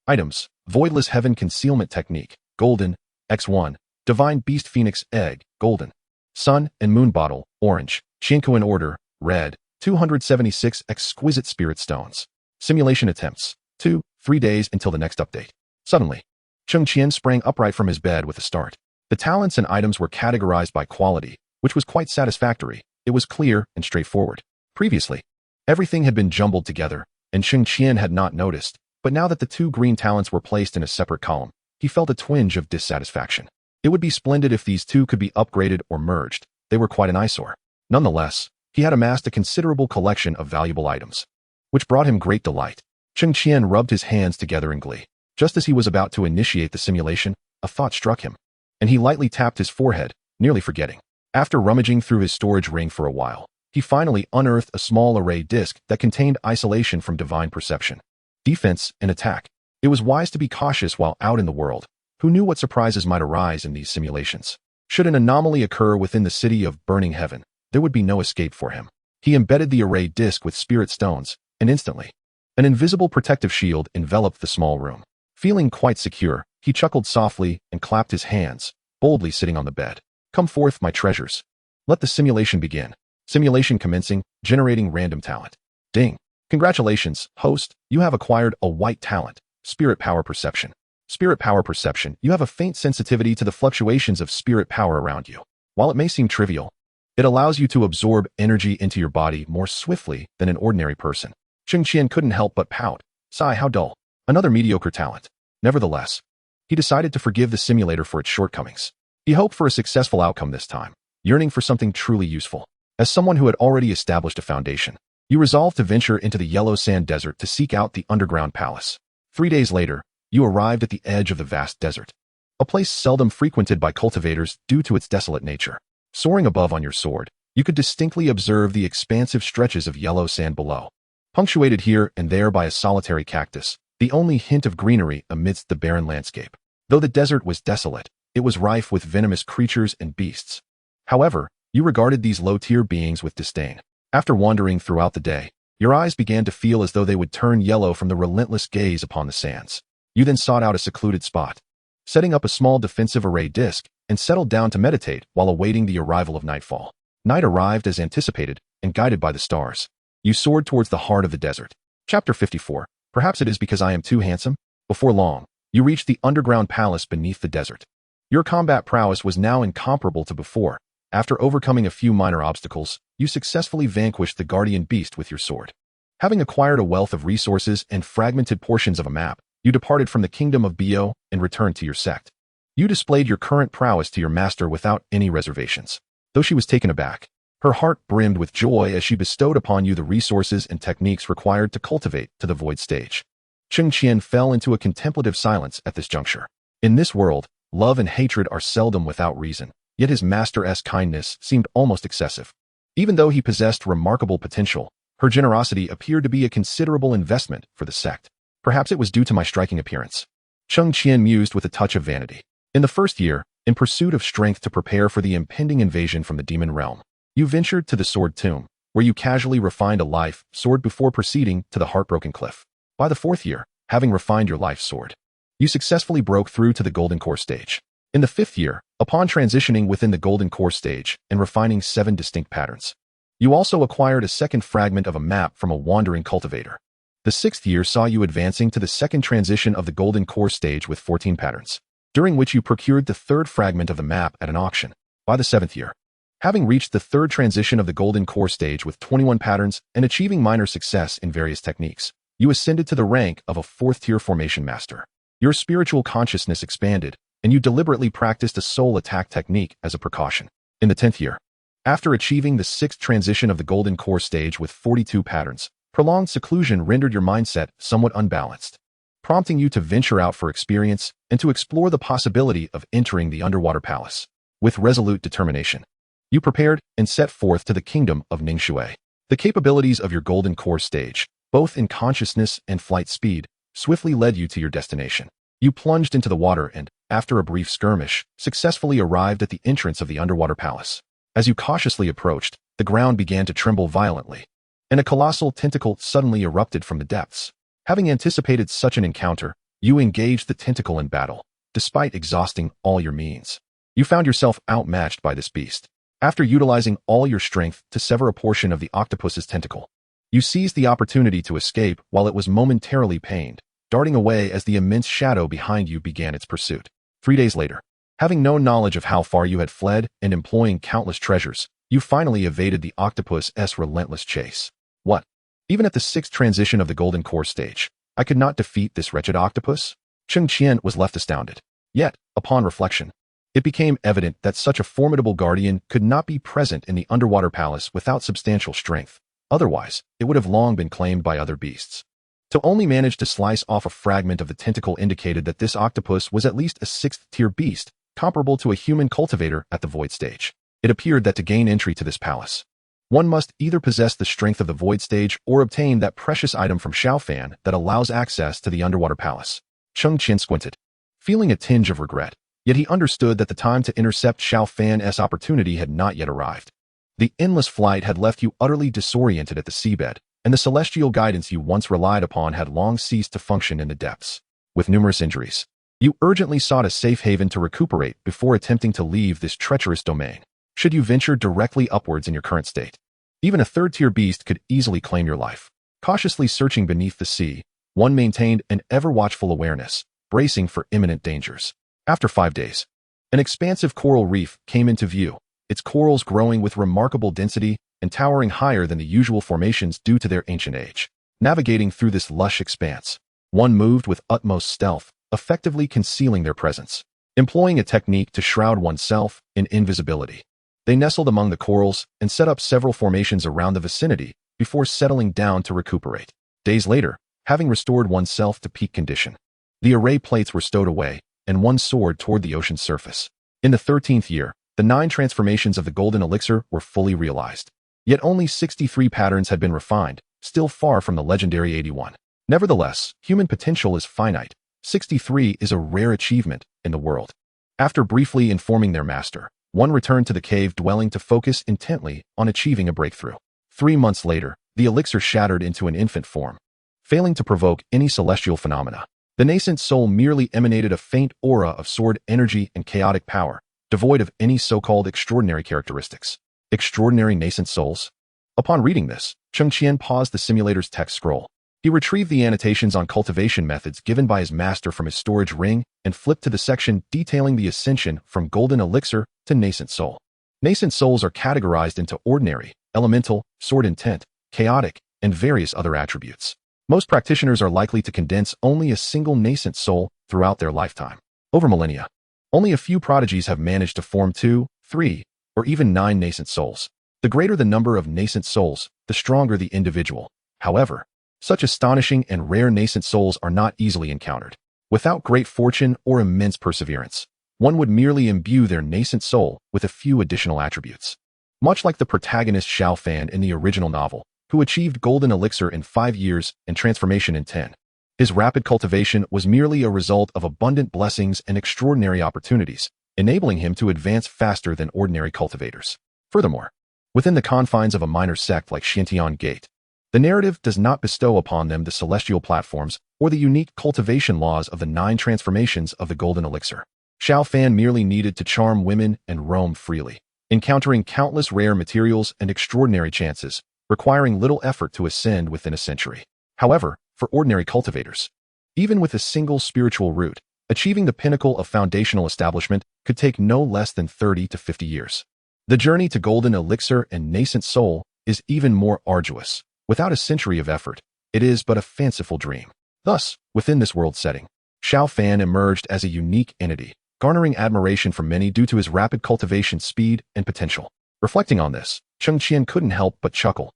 Items: Voidless Heaven Concealment Technique, Golden. X1. Divine Beast Phoenix Egg, Golden. Sun and Moon Bottle, Orange. Cheng Qian Order, Red. 276 Exquisite Spirit Stones. Simulation Attempts. 2-3 days until the next update. Suddenly, Cheng Qian sprang upright from his bed with a start. The talents and items were categorized by quality, which was quite satisfactory. It was clear and straightforward. Previously, everything had been jumbled together, and Cheng Qian had not noticed, but now that the 2 green talents were placed in a separate column, he felt a twinge of dissatisfaction. It would be splendid if these 2 could be upgraded or merged. They were quite an eyesore. Nonetheless, he had amassed a considerable collection of valuable items, which brought him great delight. Cheng Qian rubbed his hands together in glee. Just as he was about to initiate the simulation, a thought struck him, and he lightly tapped his forehead, nearly forgetting. After rummaging through his storage ring for a while, he finally unearthed a small array disk that contained isolation from divine perception, defense, and attack. It was wise to be cautious while out in the world. Who knew what surprises might arise in these simulations? Should an anomaly occur within the city of Burning Heaven, there would be no escape for him. He embedded the array disk with spirit stones, and instantly, an invisible protective shield enveloped the small room. Feeling quite secure, he chuckled softly and clapped his hands, boldly sitting on the bed. Come forth, my treasures. Let the simulation begin. Simulation commencing, generating random talent. Ding. Congratulations, host, you have acquired a white talent, Spirit Power Perception. Spirit Power Perception, you have a faint sensitivity to the fluctuations of spirit power around you. While it may seem trivial, it allows you to absorb energy into your body more swiftly than an ordinary person. Cheng Qian couldn't help but pout. Sigh, how dull. Another mediocre talent. Nevertheless, he decided to forgive the simulator for its shortcomings. He hoped for a successful outcome this time, yearning for something truly useful. As someone who had already established a foundation, you resolved to venture into the yellow sand desert to seek out the underground palace. 3 days later, you arrived at the edge of the vast desert, a place seldom frequented by cultivators due to its desolate nature. Soaring above on your sword, you could distinctly observe the expansive stretches of yellow sand below, punctuated here and there by a solitary cactus, the only hint of greenery amidst the barren landscape. Though the desert was desolate, it was rife with venomous creatures and beasts. However, you regarded these low-tier beings with disdain. After wandering throughout the day, your eyes began to feel as though they would turn yellow from the relentless gaze upon the sands. You then sought out a secluded spot, setting up a small defensive array disk, and settled down to meditate while awaiting the arrival of nightfall. Night arrived as anticipated, and guided by the stars, you soared towards the heart of the desert. Chapter 54. Perhaps it is because I am too handsome? Before long, you reached the underground palace beneath the desert. Your combat prowess was now incomparable to before. After overcoming a few minor obstacles, you successfully vanquished the guardian beast with your sword. Having acquired a wealth of resources and fragmented portions of a map, you departed from the kingdom of Bio and returned to your sect. You displayed your current prowess to your master without any reservations. Though she was taken aback, her heart brimmed with joy as she bestowed upon you the resources and techniques required to cultivate to the void stage. Cheng Qian fell into a contemplative silence at this juncture. In this world, love and hatred are seldom without reason, yet his master's kindness seemed almost excessive. Even though he possessed remarkable potential, her generosity appeared to be a considerable investment for the sect. Perhaps it was due to my striking appearance. Cheng Qian mused with a touch of vanity. In the first year, in pursuit of strength to prepare for the impending invasion from the demon realm, you ventured to the Sword Tomb, where you casually refined a life sword before proceeding to the Heartbroken Cliff. By the 4th year, having refined your life sword, you successfully broke through to the Golden Core stage. In the 5th year, upon transitioning within the Golden Core stage and refining 7 distinct patterns, you also acquired a second fragment of a map from a wandering cultivator. The 6th year saw you advancing to the second transition of the Golden Core stage with 14 patterns, during which you procured the 3rd fragment of the map at an auction. By the 7th year, having reached the 3rd transition of the Golden Core stage with 21 patterns and achieving minor success in various techniques, you ascended to the rank of a 4th-tier formation master. Your spiritual consciousness expanded, and you deliberately practiced a soul attack technique as a precaution. In the 10th year, after achieving the 6th transition of the Golden Core stage with 42 patterns, prolonged seclusion rendered your mindset somewhat unbalanced, prompting you to venture out for experience and to explore the possibility of entering the underwater palace. With resolute determination, you prepared and set forth to the kingdom of Ningshui. The capabilities of your Golden Core stage, both in consciousness and flight speed, swiftly led you to your destination. You plunged into the water and, after a brief skirmish, successfully arrived at the entrance of the underwater palace. As you cautiously approached, the ground began to tremble violently, and a colossal tentacle suddenly erupted from the depths. Having anticipated such an encounter, you engaged the tentacle in battle, despite exhausting all your means. You found yourself outmatched by this beast. After utilizing all your strength to sever a portion of the octopus's tentacle, you seized the opportunity to escape while it was momentarily pained, darting away as the immense shadow behind you began its pursuit. 3 days later, having no knowledge of how far you had fled and employing countless treasures, you finally evaded the octopus's relentless chase. What? Even at the 6th transition of the Golden Core stage, I could not defeat this wretched octopus? Cheng Qian was left astounded. Yet, upon reflection, it became evident that such a formidable guardian could not be present in the underwater palace without substantial strength. Otherwise, it would have long been claimed by other beasts. To only manage to slice off a fragment of the tentacle indicated that this octopus was at least a 6th-tier beast, comparable to a human cultivator at the void stage. It appeared that to gain entry to this palace, one must either possess the strength of the void stage or obtain that precious item from Xiaofan that allows access to the underwater palace. Cheng Qian squinted, feeling a tinge of regret, yet he understood that the time to intercept Xiaofan's opportunity had not yet arrived. The endless flight had left you utterly disoriented at the seabed, and the celestial guidance you once relied upon had long ceased to function in the depths. With numerous injuries, you urgently sought a safe haven to recuperate before attempting to leave this treacherous domain. Should you venture directly upwards in your current state, even a 3rd-tier beast could easily claim your life. Cautiously searching beneath the sea, one maintained an ever-watchful awareness, bracing for imminent dangers. After 5 days, an expansive coral reef came into view, its corals growing with remarkable density and towering higher than the usual formations due to their ancient age. Navigating through this lush expanse, one moved with utmost stealth, effectively concealing their presence, employing a technique to shroud oneself in invisibility. They nestled among the corals and set up several formations around the vicinity before settling down to recuperate. Days later, having restored oneself to peak condition, the array plates were stowed away, and one soared toward the ocean's surface. In the 13th year, the 9 transformations of the golden elixir were fully realized. Yet only 63 patterns had been refined, still far from the legendary 81. Nevertheless, human potential is finite. 63 is a rare achievement in the world. After briefly informing their master, one returned to the cave dwelling to focus intently on achieving a breakthrough. 3 months later, the elixir shattered into an infant form, failing to provoke any celestial phenomena. The nascent soul merely emanated a faint aura of sword energy and chaotic power, devoid of any so-called extraordinary characteristics. Extraordinary nascent souls? Upon reading this, Cheng Qian paused the simulator's text scroll. He retrieved the annotations on cultivation methods given by his master from his storage ring and flipped to the section detailing the ascension from golden elixir to nascent soul. Nascent souls are categorized into ordinary, elemental, sword intent, chaotic, and various other attributes. Most practitioners are likely to condense only a single nascent soul throughout their lifetime. Over millennia, only a few prodigies have managed to form 2, 3, or even 9 nascent souls. The greater the number of nascent souls, the stronger the individual. However, such astonishing and rare nascent souls are not easily encountered. Without great fortune or immense perseverance, one would merely imbue their nascent soul with a few additional attributes. Much like the protagonist Xiaofan in the original novel, who achieved golden elixir in 5 years and transformation in 10. His rapid cultivation was merely a result of abundant blessings and extraordinary opportunities, enabling him to advance faster than ordinary cultivators. Furthermore, within the confines of a minor sect like Xiantian Gate, the narrative does not bestow upon them the celestial platforms or the unique cultivation laws of the 9 transformations of the golden elixir. Xiaofan merely needed to charm women and roam freely, encountering countless rare materials and extraordinary chances, requiring little effort to ascend within a century. However, for ordinary cultivators, even with a single spiritual root, achieving the pinnacle of foundational establishment could take no less than 30 to 50 years. The journey to golden elixir and nascent soul is even more arduous. Without a century of effort, it is but a fanciful dream. Thus, within this world setting, Xiaofan emerged as a unique entity, garnering admiration from many due to his rapid cultivation speed and potential. Reflecting on this, Cheng Qian couldn't help but chuckle.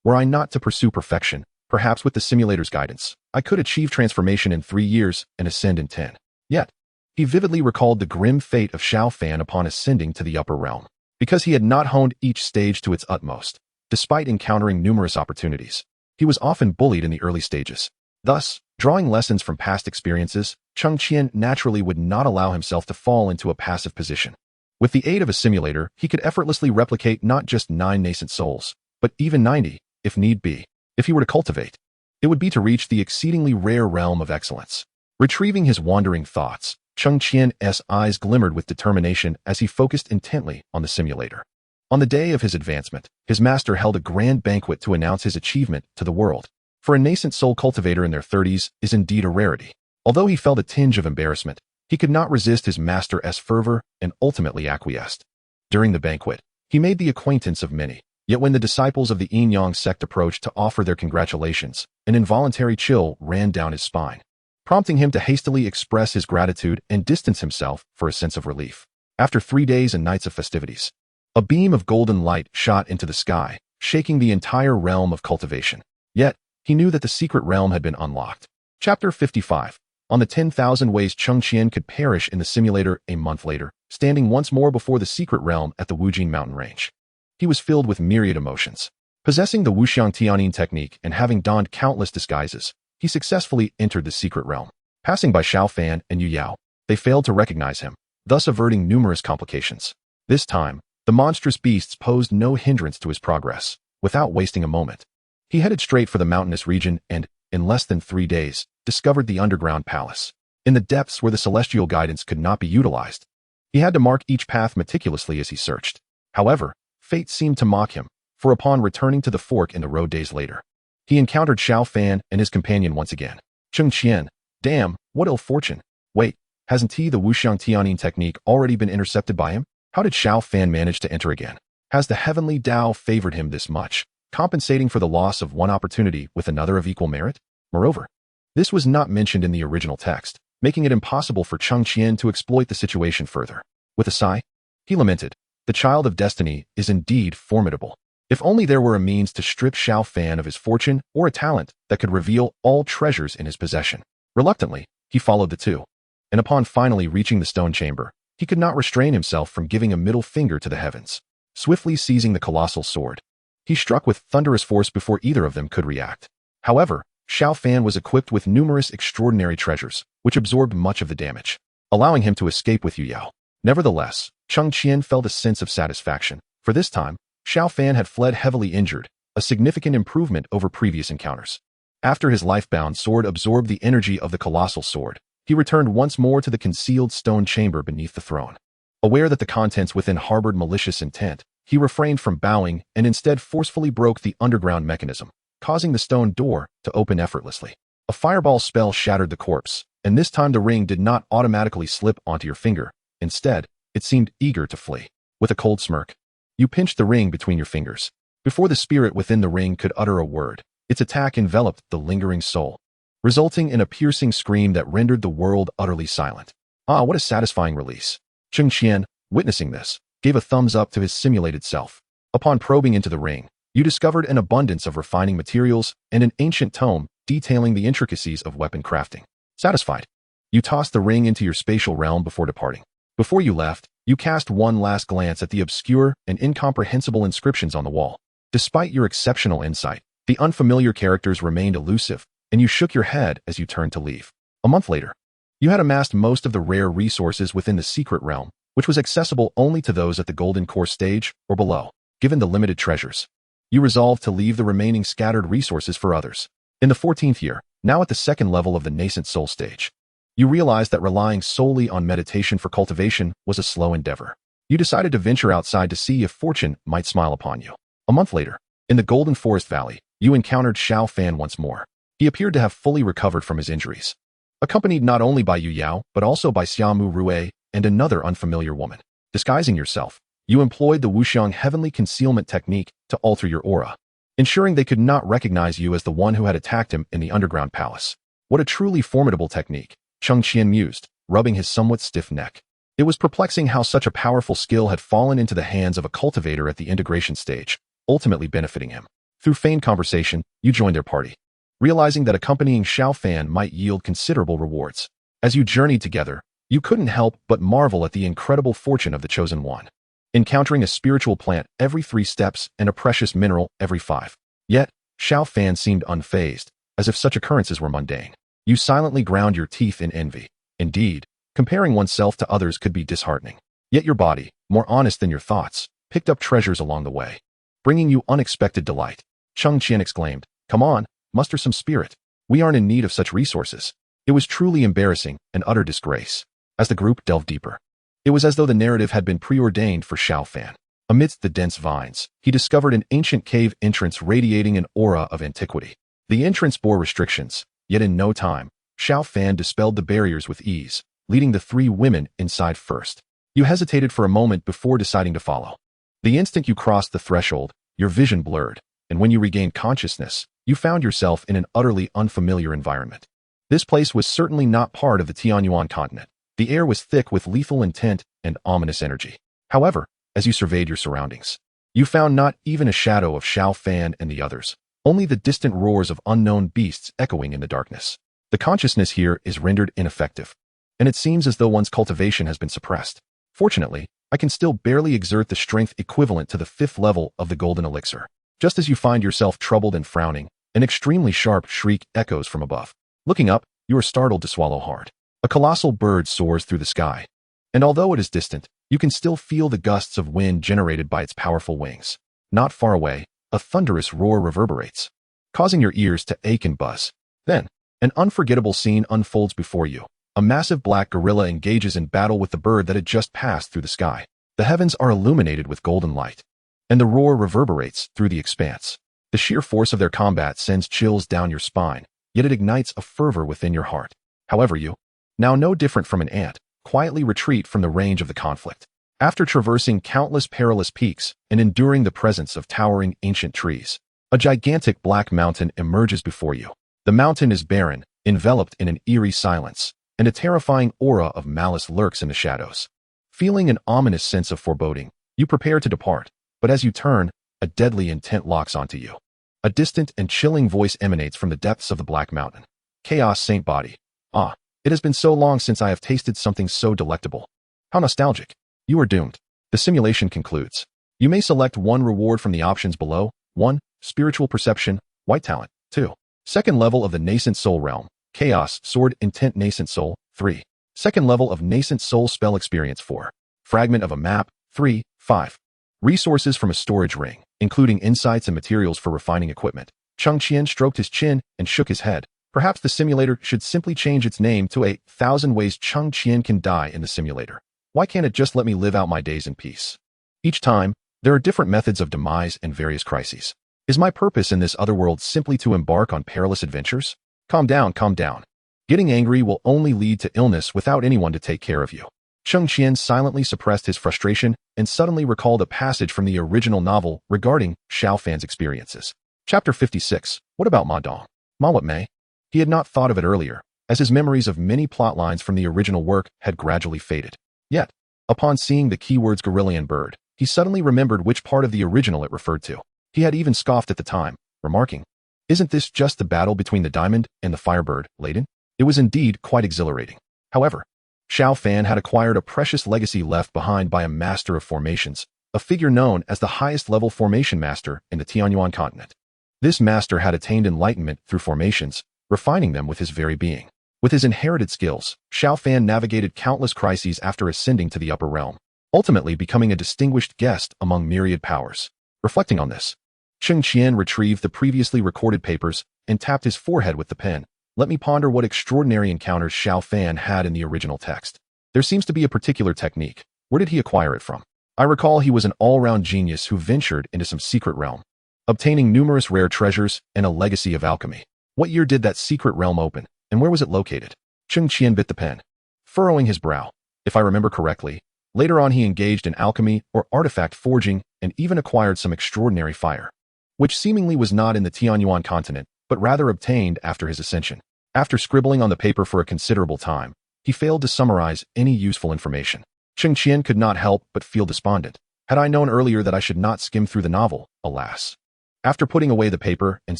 Were I not to pursue perfection, perhaps with the simulator's guidance, I could achieve transformation in 3 years and ascend in 10. Yet, he vividly recalled the grim fate of Xiaofan upon ascending to the upper realm. Because he had not honed each stage to its utmost, despite encountering numerous opportunities, He was often bullied in the early stages. Thus, drawing lessons from past experiences, Cheng Qian naturally would not allow himself to fall into a passive position. With the aid of a simulator, he could effortlessly replicate not just 9 nascent souls, but even 90, if need be. If he were to cultivate, it would be to reach the exceedingly rare realm of excellence. Retrieving his wandering thoughts, Cheng Qian's eyes glimmered with determination as he focused intently on the simulator. On the day of his advancement, his master held a grand banquet to announce his achievement to the world. For a nascent soul cultivator in their 30s is indeed a rarity. Although he felt a tinge of embarrassment, he could not resist his master's fervor and ultimately acquiesced. During the banquet, he made the acquaintance of many. Yet when the disciples of the Yin-Yang sect approached to offer their congratulations, an involuntary chill ran down his spine, prompting him to hastily express his gratitude and distance himself for a sense of relief. After 3 days and nights of festivities, a beam of golden light shot into the sky, shaking the entire realm of cultivation. Yet, he knew that the secret realm had been unlocked. Chapter 55. On the 10,000 ways Cheng Qian could perish in the simulator a month later, standing once more before the secret realm at the Wujin mountain range. He was filled with myriad emotions. Possessing the Wuxiang Tianin technique and having donned countless disguises, he successfully entered the secret realm. Passing by Xiao Fan and Yue Yao, they failed to recognize him, thus averting numerous complications. This time, the monstrous beasts posed no hindrance to his progress. Without wasting a moment, he headed straight for the mountainous region and, in less than 3 days, discovered the underground palace. In the depths where the celestial guidance could not be utilized, he had to mark each path meticulously as he searched. However, fate seemed to mock him, for upon returning to the fork in the road days later, he encountered Xiao Fan and his companion once again. Cheng Qian, damn, what ill fortune. Wait, hasn't the Wuxiang Tianin technique already been intercepted by him? How did Xiao Fan manage to enter again? Has the heavenly Tao favored him this much, compensating for the loss of one opportunity with another of equal merit? Moreover, this was not mentioned in the original text, making it impossible for Cheng Qian to exploit the situation further. With a sigh, he lamented, the child of destiny is indeed formidable. If only there were a means to strip Xiao Fan of his fortune or a talent that could reveal all treasures in his possession. Reluctantly, he followed the two, and upon finally reaching the stone chamber, he could not restrain himself from giving a middle finger to the heavens. Swiftly seizing the colossal sword, he struck with thunderous force before either of them could react. However, Xiao Fan was equipped with numerous extraordinary treasures, which absorbed much of the damage, allowing him to escape with Yue Yao. Nevertheless, Cheng Qian felt a sense of satisfaction, for this time, Xiao Fan had fled heavily injured, a significant improvement over previous encounters. After his life-bound sword absorbed the energy of the colossal sword, he returned once more to the concealed stone chamber beneath the throne. Aware that the contents within harbored malicious intent, he refrained from bowing and instead forcefully broke the underground mechanism, causing the stone door to open effortlessly. A fireball spell shattered the corpse, and this time the ring did not automatically slip onto your finger. Instead, it seemed eager to flee. With a cold smirk, you pinched the ring between your fingers. Before the spirit within the ring could utter a word, its attack enveloped the lingering soul, resulting in a piercing scream that rendered the world utterly silent. Ah, what a satisfying release. Cheng Qian, witnessing this, gave a thumbs up to his simulated self. Upon probing into the ring, you discovered an abundance of refining materials and an ancient tome detailing the intricacies of weapon crafting. Satisfied, you tossed the ring into your spatial realm before departing. Before you left, you cast one last glance at the obscure and incomprehensible inscriptions on the wall. Despite your exceptional insight, the unfamiliar characters remained elusive, and you shook your head as you turned to leave. A month later, you had amassed most of the rare resources within the secret realm, which was accessible only to those at the Golden Core stage or below. Given the limited treasures, you resolved to leave the remaining scattered resources for others. In the 14th year, now at the second level of the nascent soul stage, you realized that relying solely on meditation for cultivation was a slow endeavor. You decided to venture outside to see if fortune might smile upon you. A month later, in the Golden Forest Valley, you encountered Xiao Fan once more. He appeared to have fully recovered from his injuries, accompanied not only by Yue Yao, but also by Xiaomu Rue and another unfamiliar woman. Disguising yourself, you employed the Wuxiang heavenly concealment technique to alter your aura, ensuring they could not recognize you as the one who had attacked him in the underground palace. What a truly formidable technique, Cheng Qian mused, rubbing his somewhat stiff neck. It was perplexing how such a powerful skill had fallen into the hands of a cultivator at the integration stage, ultimately benefiting him. Through feigned conversation, you joined their party, realizing that accompanying Xiao Fan might yield considerable rewards. As you journeyed together, you couldn't help but marvel at the incredible fortune of the chosen one, encountering a spiritual plant every 3 steps and a precious mineral every 5. Yet, Xiao Fan seemed unfazed, as if such occurrences were mundane. You silently ground your teeth in envy. Indeed, comparing oneself to others could be disheartening. Yet your body, more honest than your thoughts, picked up treasures along the way, bringing you unexpected delight. Cheng Qian exclaimed, "Come on, muster some spirit. We aren't in need of such resources." It was truly embarrassing, an utter disgrace. As the group delved deeper, it was as though the narrative had been preordained for Xiao Fan. Amidst the dense vines, he discovered an ancient cave entrance radiating an aura of antiquity. The entrance bore restrictions, yet in no time, Xiao Fan dispelled the barriers with ease, leading the three women inside first. You hesitated for a moment before deciding to follow. The instant you crossed the threshold, your vision blurred, and when you regained consciousness, you found yourself in an utterly unfamiliar environment. This place was certainly not part of the Tianyuan continent. The air was thick with lethal intent and ominous energy. However, as you surveyed your surroundings, you found not even a shadow of Xiao Fan and the others, only the distant roars of unknown beasts echoing in the darkness. The consciousness here is rendered ineffective, and it seems as though one's cultivation has been suppressed. Fortunately, I can still barely exert the strength equivalent to the 5th level of the golden elixir. Just as you find yourself troubled and frowning, an extremely sharp shriek echoes from above. Looking up, you are startled to swallow hard. A colossal bird soars through the sky, and although it is distant, you can still feel the gusts of wind generated by its powerful wings. Not far away, a thunderous roar reverberates, causing your ears to ache and buzz. Then, an unforgettable scene unfolds before you. A massive black gorilla engages in battle with the bird that had just passed through the sky. The heavens are illuminated with golden light, and the roar reverberates through the expanse. The sheer force of their combat sends chills down your spine, yet it ignites a fervor within your heart. However, you, now no different from an ant, quietly retreat from the range of the conflict. After traversing countless perilous peaks and enduring the presence of towering ancient trees, a gigantic black mountain emerges before you. The mountain is barren, enveloped in an eerie silence, and a terrifying aura of malice lurks in the shadows. Feeling an ominous sense of foreboding, you prepare to depart, but as you turn, a deadly intent locks onto you. A distant and chilling voice emanates from the depths of the Black Mountain. "Chaos Saint Body. Ah, it has been so long since I have tasted something so delectable. How nostalgic. You are doomed." The simulation concludes. You may select one reward from the options below. 1. Spiritual Perception, White Talent. 2. Second level of the Nascent Soul Realm, Chaos Sword Intent Nascent Soul. 3. Second level of Nascent Soul Spell Experience. 4. Fragment of a Map. 3. 5. Resources from a storage ring, including insights and materials for refining equipment. Cheng Qian stroked his chin and shook his head. Perhaps the simulator should simply change its name to 1,000 Ways Cheng Qian Can Die in the Simulator. Why can't it just let me live out my days in peace? Each time, there are different methods of demise and various crises. Is my purpose in this other world simply to embark on perilous adventures? Calm down, calm down. Getting angry will only lead to illness without anyone to take care of you. Cheng Qian silently suppressed his frustration and suddenly recalled a passage from the original novel regarding Xiao Fan's experiences. Chapter 56. What about Ma Dong? Ma what may? He had not thought of it earlier, as his memories of many plot lines from the original work had gradually faded. Yet, upon seeing the keywords gorilla and bird, he suddenly remembered which part of the original it referred to. He had even scoffed at the time, remarking, "Isn't this just the battle between the diamond and the firebird, Layden?" It was indeed quite exhilarating. However, Xiao Fan had acquired a precious legacy left behind by a master of formations, a figure known as the highest level formation master in the Tianyuan continent. This master had attained enlightenment through formations, refining them with his very being. With his inherited skills, Xiao Fan navigated countless crises after ascending to the upper realm, ultimately becoming a distinguished guest among myriad powers. Reflecting on this, Cheng Qian retrieved the previously recorded papers and tapped his forehead with the pen. Let me ponder what extraordinary encounters Xiao Fan had in the original text. There seems to be a particular technique. Where did he acquire it from? I recall he was an all-round genius who ventured into some secret realm, obtaining numerous rare treasures and a legacy of alchemy. What year did that secret realm open, and where was it located? Cheng Qian bit the pen, furrowing his brow. If I remember correctly, later on he engaged in alchemy or artifact forging and even acquired some extraordinary fire, which seemingly was not in the Tianyuan continent, but rather obtained after his ascension. After scribbling on the paper for a considerable time, he failed to summarize any useful information. Cheng Qian could not help but feel despondent. Had I known earlier that I should not skim through the novel, alas. After putting away the paper and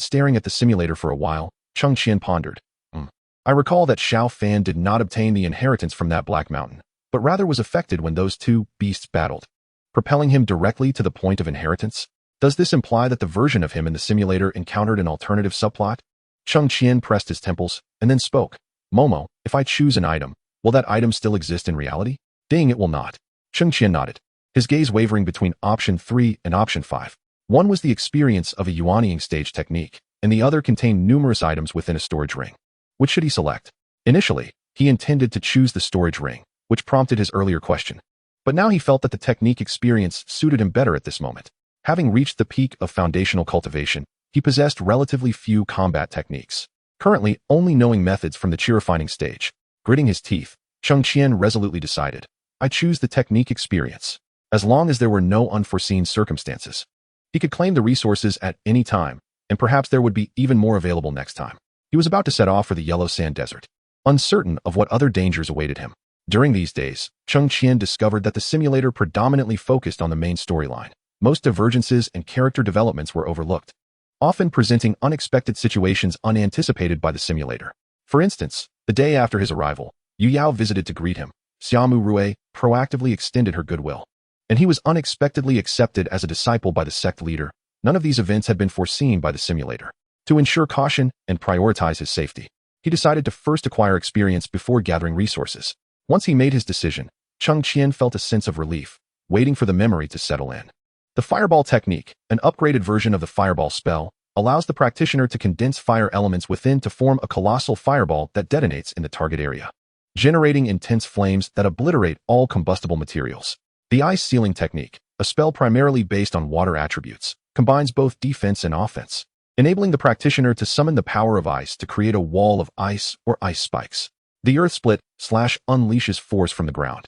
staring at the simulator for a while, Cheng Qian pondered. I recall that Xiao Fan did not obtain the inheritance from that Black Mountain, but rather was affected when those two beasts battled, propelling him directly to the point of inheritance. Does this imply that the version of him in the simulator encountered an alternative subplot? Cheng Qian pressed his temples and then spoke. Momo, if I choose an item, will that item still exist in reality? Ding, it will not. Cheng Qian nodded, his gaze wavering between option 3 and option 5. One was the experience of a yuanying stage technique, and the other contained numerous items within a storage ring. Which should he select? Initially, he intended to choose the storage ring, which prompted his earlier question. But now he felt that the technique experience suited him better at this moment. Having reached the peak of foundational cultivation, he possessed relatively few combat techniques. Currently, only knowing methods from the chi-refining stage. Gritting his teeth, Cheng Qian resolutely decided, I choose the technique experience. As long as there were no unforeseen circumstances. He could claim the resources at any time, and perhaps there would be even more available next time. He was about to set off for the Yellow Sand Desert, uncertain of what other dangers awaited him. During these days, Cheng Qian discovered that the simulator predominantly focused on the main storyline. Most divergences and character developments were overlooked, often presenting unexpected situations unanticipated by the simulator. For instance, the day after his arrival, Yue Yao visited to greet him. Xiaomu Rue proactively extended her goodwill, and he was unexpectedly accepted as a disciple by the sect leader. None of these events had been foreseen by the simulator. To ensure caution and prioritize his safety, he decided to first acquire experience before gathering resources. Once he made his decision, Cheng Qian felt a sense of relief, waiting for the memory to settle in. The Fireball technique, an upgraded version of the Fireball spell, allows the practitioner to condense fire elements within to form a colossal fireball that detonates in the target area, generating intense flames that obliterate all combustible materials. The Ice Sealing technique, a spell primarily based on water attributes, combines both defense and offense, enabling the practitioner to summon the power of ice to create a wall of ice or ice spikes. The Earth Split / unleashes force from the ground,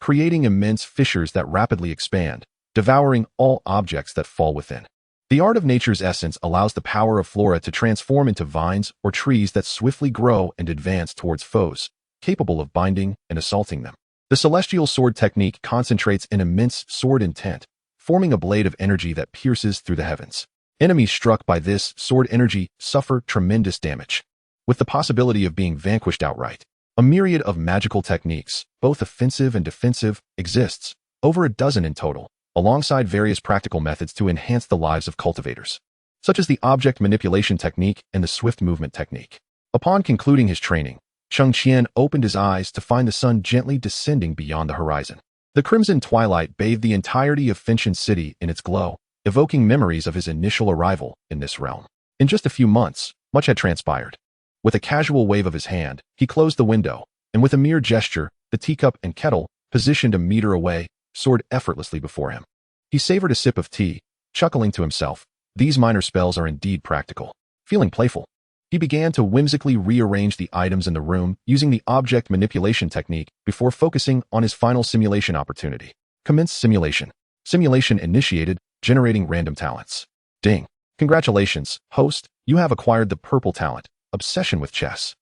creating immense fissures that rapidly expand, devouring all objects that fall within. The Art of Nature's Essence allows the power of flora to transform into vines or trees that swiftly grow and advance towards foes, capable of binding and assaulting them. The Celestial Sword technique concentrates an immense sword intent, forming a blade of energy that pierces through the heavens. Enemies struck by this sword energy suffer tremendous damage, with the possibility of being vanquished outright. A myriad of magical techniques, both offensive and defensive, exists, over a dozen in total, alongside various practical methods to enhance the lives of cultivators, such as the object manipulation technique and the swift movement technique. Upon concluding his training, Cheng Qian opened his eyes to find the sun gently descending beyond the horizon. The crimson twilight bathed the entirety of Fenshin City in its glow, evoking memories of his initial arrival in this realm. In just a few months, much had transpired. With a casual wave of his hand, he closed the window, and with a mere gesture, the teacup and kettle, positioned a meter away, soared effortlessly before him. He savored a sip of tea, chuckling to himself, these minor spells are indeed practical. Feeling playful, he began to whimsically rearrange the items in the room using the object manipulation technique before focusing on his final simulation opportunity. Commence simulation. Simulation initiated, generating random talents. Ding. Congratulations, host, you have acquired the purple talent, Obsession with Chess.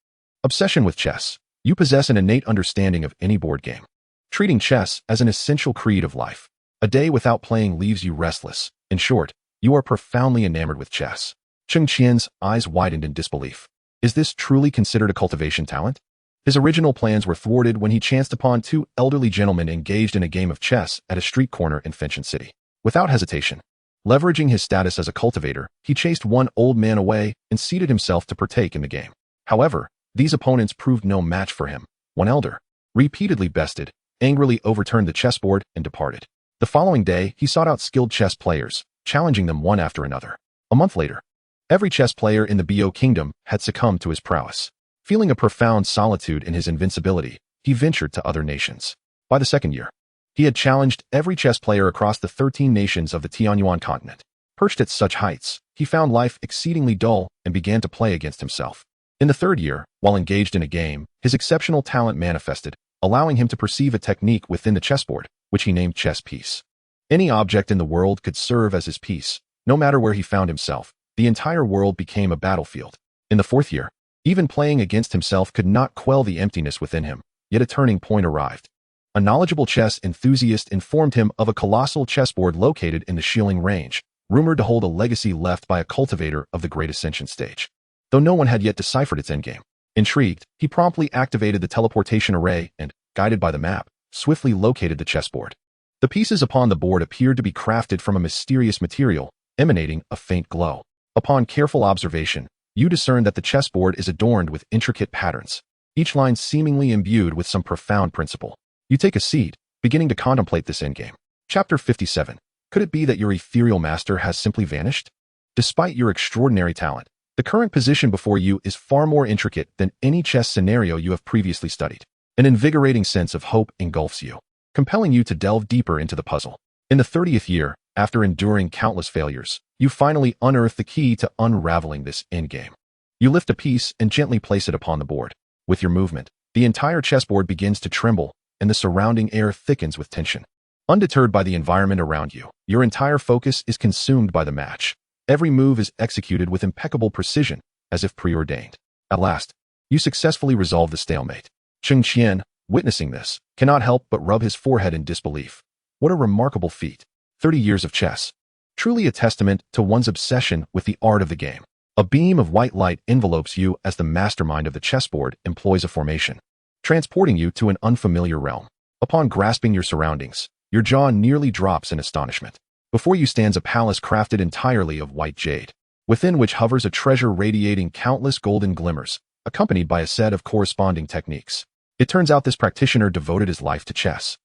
Obsession with Chess. You possess an innate understanding of any board game, treating chess as an essential creed of life. A day without playing leaves you restless. In short, you are profoundly enamored with chess. Cheng Qian's eyes widened in disbelief. Is this truly considered a cultivation talent? His original plans were thwarted when he chanced upon two elderly gentlemen engaged in a game of chess at a street corner in Fenshin City. Without hesitation, leveraging his status as a cultivator, he chased one old man away and seated himself to partake in the game. However, these opponents proved no match for him. One elder, repeatedly bested, angrily overturned the chessboard and departed. The following day, he sought out skilled chess players, challenging them one after another. A month later, every chess player in the Bo Kingdom had succumbed to his prowess. Feeling a profound solitude in his invincibility, he ventured to other nations. By the second year, he had challenged every chess player across the 13 nations of the Tianyuan continent. Perched at such heights, he found life exceedingly dull and began to play against himself. In the third year, while engaged in a game, his exceptional talent manifested, allowing him to perceive a technique within the chessboard, which he named chess piece. Any object in the world could serve as his piece. No matter where he found himself, the entire world became a battlefield. In the fourth year, even playing against himself could not quell the emptiness within him, yet a turning point arrived. A knowledgeable chess enthusiast informed him of a colossal chessboard located in the Shilling Range, rumored to hold a legacy left by a cultivator of the Great Ascension stage, though no one had yet deciphered its endgame. Intrigued, he promptly activated the teleportation array and, guided by the map, swiftly located the chessboard. The pieces upon the board appeared to be crafted from a mysterious material, emanating a faint glow. Upon careful observation, you discern that the chessboard is adorned with intricate patterns, each line seemingly imbued with some profound principle. You take a seat, beginning to contemplate this endgame. Chapter 57. Could it be that your ethereal master has simply vanished? Despite your extraordinary talent, the current position before you is far more intricate than any chess scenario you have previously studied. An invigorating sense of hope engulfs you, compelling you to delve deeper into the puzzle. In the 30th year, after enduring countless failures, you finally unearth the key to unraveling this endgame. You lift a piece and gently place it upon the board. With your movement, the entire chessboard begins to tremble, and the surrounding air thickens with tension. Undeterred by the environment around you, your entire focus is consumed by the match. Every move is executed with impeccable precision, as if preordained. At last, you successfully resolve the stalemate. Cheng Qian, witnessing this, cannot help but rub his forehead in disbelief. What a remarkable feat. 30 years of chess. Truly a testament to one's obsession with the art of the game. A beam of white light envelopes you as the mastermind of the chessboard employs a formation, transporting you to an unfamiliar realm. Upon grasping your surroundings, your jaw nearly drops in astonishment. Before you stands a palace crafted entirely of white jade, within which hovers a treasure radiating countless golden glimmers, accompanied by a set of corresponding techniques. It turns out this practitioner devoted his life to chess,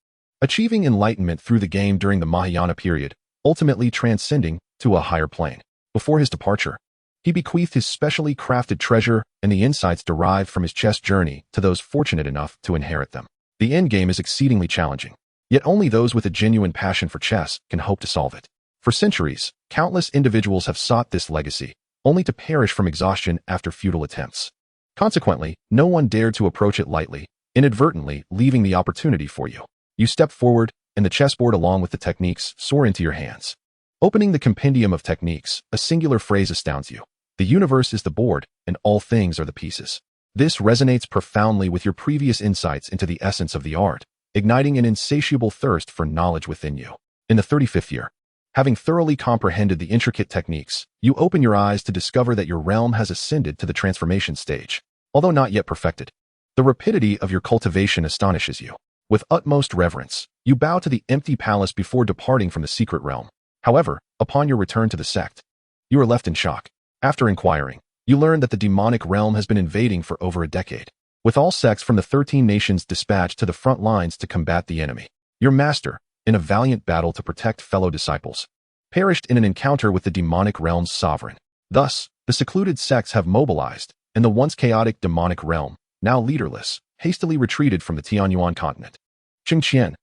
achieving enlightenment through the game during the Mahayana period, ultimately transcending to a higher plane. Before his departure, he bequeathed his specially crafted treasure and the insights derived from his chess journey to those fortunate enough to inherit them. The endgame is exceedingly challenging, yet only those with a genuine passion for chess can hope to solve it. For centuries, countless individuals have sought this legacy, only to perish from exhaustion after futile attempts. Consequently, no one dared to approach it lightly, inadvertently leaving the opportunity for you. You step forward, and the chessboard along with the techniques soar into your hands. Opening the compendium of techniques, a singular phrase astounds you. The universe is the board, and all things are the pieces. This resonates profoundly with your previous insights into the essence of the art, igniting an insatiable thirst for knowledge within you. In the 35th year, having thoroughly comprehended the intricate techniques, you open your eyes to discover that your realm has ascended to the transformation stage, although not yet perfected. The rapidity of your cultivation astonishes you. With utmost reverence, you bow to the empty palace before departing from the secret realm. However, upon your return to the sect, you are left in shock. After inquiring, you learn that the demonic realm has been invading for over a decade, with all sects from the 13 nations dispatched to the front lines to combat the enemy. Your master, in a valiant battle to protect fellow disciples, perished in an encounter with the demonic realm's sovereign. Thus, the secluded sects have mobilized, and the once chaotic demonic realm, now leaderless, hastily retreated from the Tianyuan continent. Cheng Qian,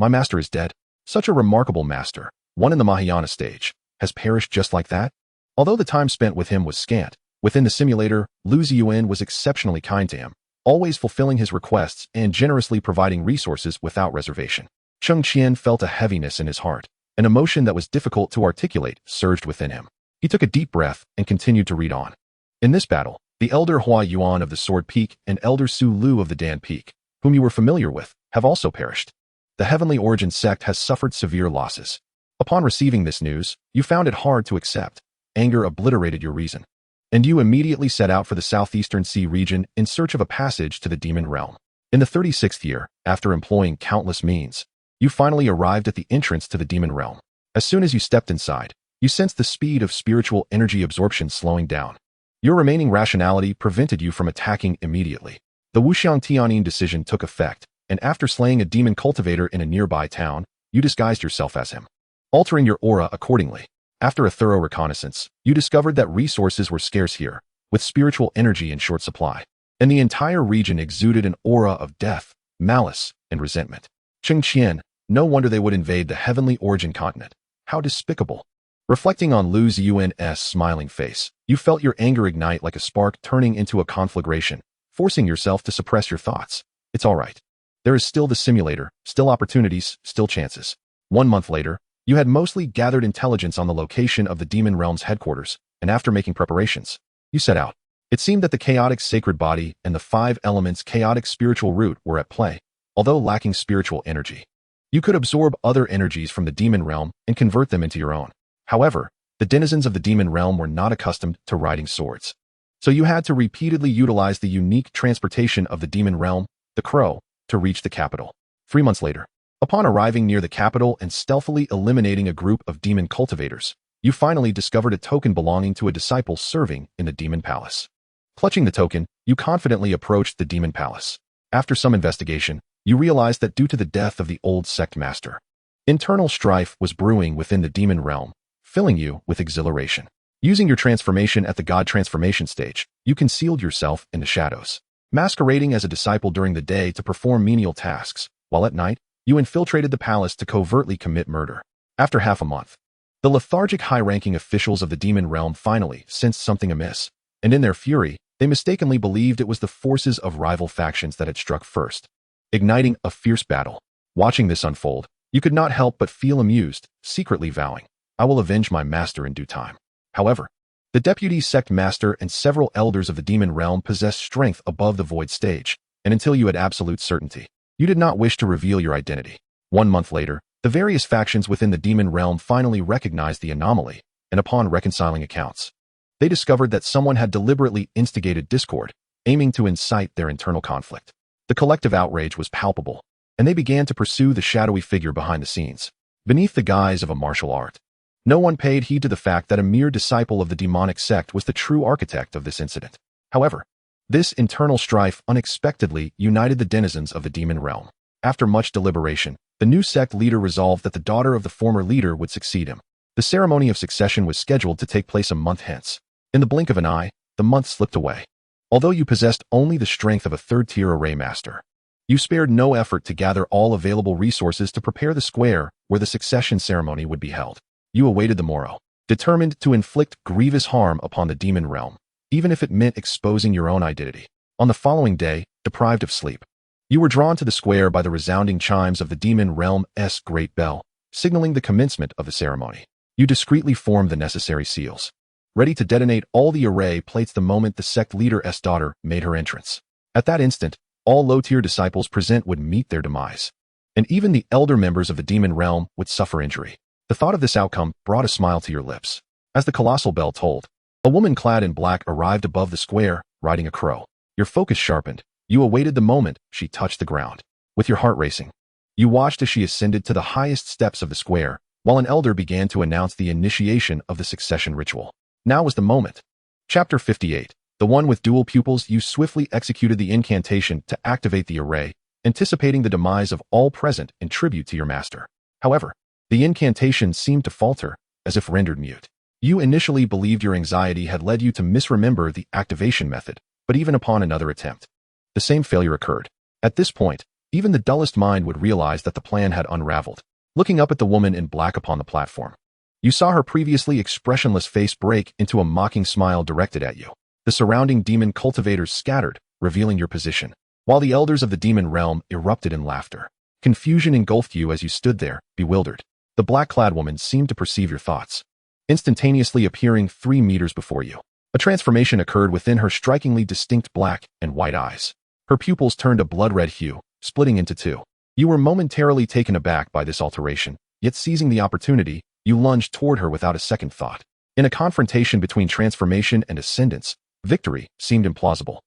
my master is dead. Such a remarkable master, one in the Mahayana stage, has perished just like that? Although the time spent with him was scant, within the simulator, Lu Ziyuan was exceptionally kind to him, always fulfilling his requests and generously providing resources without reservation. Cheng Qian felt a heaviness in his heart. An emotion that was difficult to articulate surged within him. He took a deep breath and continued to read on. In this battle, the elder Hua Yuan of the Sword Peak and elder Su Lu of the Dan Peak, whom you were familiar with, have also perished. The Heavenly Origin sect has suffered severe losses. Upon receiving this news, you found it hard to accept. Anger obliterated your reason, and you immediately set out for the Southeastern Sea region in search of a passage to the demon realm. In the 36th year, after employing countless means, you finally arrived at the entrance to the demon realm. As soon as you stepped inside, you sensed the speed of spiritual energy absorption slowing down. Your remaining rationality prevented you from attacking immediately. The Wuxiang Tianyin decision took effect, and after slaying a demon cultivator in a nearby town, you disguised yourself as him, altering your aura accordingly. After a thorough reconnaissance, you discovered that resources were scarce here, with spiritual energy in short supply, and the entire region exuded an aura of death, malice, and resentment. Cheng Qian, no wonder they would invade the Heavenly Origin continent. How despicable. Reflecting on Lu Ziyuan's smiling face, you felt your anger ignite like a spark turning into a conflagration, forcing yourself to suppress your thoughts. It's all right. There is still the simulator, still opportunities, still chances. 1 month later, you had mostly gathered intelligence on the location of the Demon Realm's headquarters, and after making preparations, you set out. It seemed that the chaotic sacred body and the 5 elements chaotic spiritual root were at play, although lacking spiritual energy. You could absorb other energies from the Demon Realm and convert them into your own. However, the denizens of the Demon Realm were not accustomed to riding swords. So you had to repeatedly utilize the unique transportation of the Demon Realm, the Crow, to reach the capital. 3 months later, upon arriving near the capital and stealthily eliminating a group of demon cultivators, you finally discovered a token belonging to a disciple serving in the demon palace. Clutching the token, you confidently approached the demon palace. After some investigation, you realized that due to the death of the old sect master, internal strife was brewing within the demon realm, filling you with exhilaration. Using your transformation at the god transformation stage, you concealed yourself in the shadows, masquerading as a disciple during the day to perform menial tasks, while at night, you infiltrated the palace to covertly commit murder. After half a month, the lethargic high-ranking officials of the demon realm finally sensed something amiss, and in their fury, they mistakenly believed it was the forces of rival factions that had struck first, igniting a fierce battle. Watching this unfold, you could not help but feel amused, secretly vowing, "I will avenge my master in due time." However, the deputy sect master and several elders of the demon realm possessed strength above the void stage, and until you had absolute certainty, you did not wish to reveal your identity. 1 month later, the various factions within the demon realm finally recognized the anomaly, and upon reconciling accounts, they discovered that someone had deliberately instigated discord, aiming to incite their internal conflict. The collective outrage was palpable, and they began to pursue the shadowy figure behind the scenes, beneath the guise of a martial art. No one paid heed to the fact that a mere disciple of the demonic sect was the true architect of this incident. However, this internal strife unexpectedly united the denizens of the demon realm. After much deliberation, the new sect leader resolved that the daughter of the former leader would succeed him. The ceremony of succession was scheduled to take place a month hence. In the blink of an eye, the month slipped away. Although you possessed only the strength of a third-tier array master, you spared no effort to gather all available resources to prepare the square where the succession ceremony would be held. You awaited the morrow, determined to inflict grievous harm upon the demon realm, even if it meant exposing your own identity. On the following day, deprived of sleep, you were drawn to the square by the resounding chimes of the demon realm's great bell, signaling the commencement of the ceremony. You discreetly formed the necessary seals, ready to detonate all the array plates the moment the sect leader's daughter made her entrance. At that instant, all low-tier disciples present would meet their demise, and even the elder members of the demon realm would suffer injury. The thought of this outcome brought a smile to your lips. As the colossal bell tolled, a woman clad in black arrived above the square, riding a crow. Your focus sharpened. You awaited the moment she touched the ground. With your heart racing, you watched as she ascended to the highest steps of the square, while an elder began to announce the initiation of the succession ritual. Now was the moment. Chapter 58. The one with dual pupils. You swiftly executed the incantation to activate the array, anticipating the demise of all present in tribute to your master. However, the incantation seemed to falter, as if rendered mute. You initially believed your anxiety had led you to misremember the activation method, but even upon another attempt, the same failure occurred. At this point, even the dullest mind would realize that the plan had unraveled. Looking up at the woman in black upon the platform, you saw her previously expressionless face break into a mocking smile directed at you. The surrounding demon cultivators scattered, revealing your position, while the elders of the demon realm erupted in laughter. Confusion engulfed you as you stood there, bewildered. The black-clad woman seemed to perceive your thoughts, instantaneously appearing 3 meters before you. A transformation occurred within her strikingly distinct black and white eyes. Her pupils turned a blood-red hue, splitting into 2. You were momentarily taken aback by this alteration, yet seizing the opportunity, you lunged toward her without a second thought. In a confrontation between transformation and ascendance, victory seemed implausible.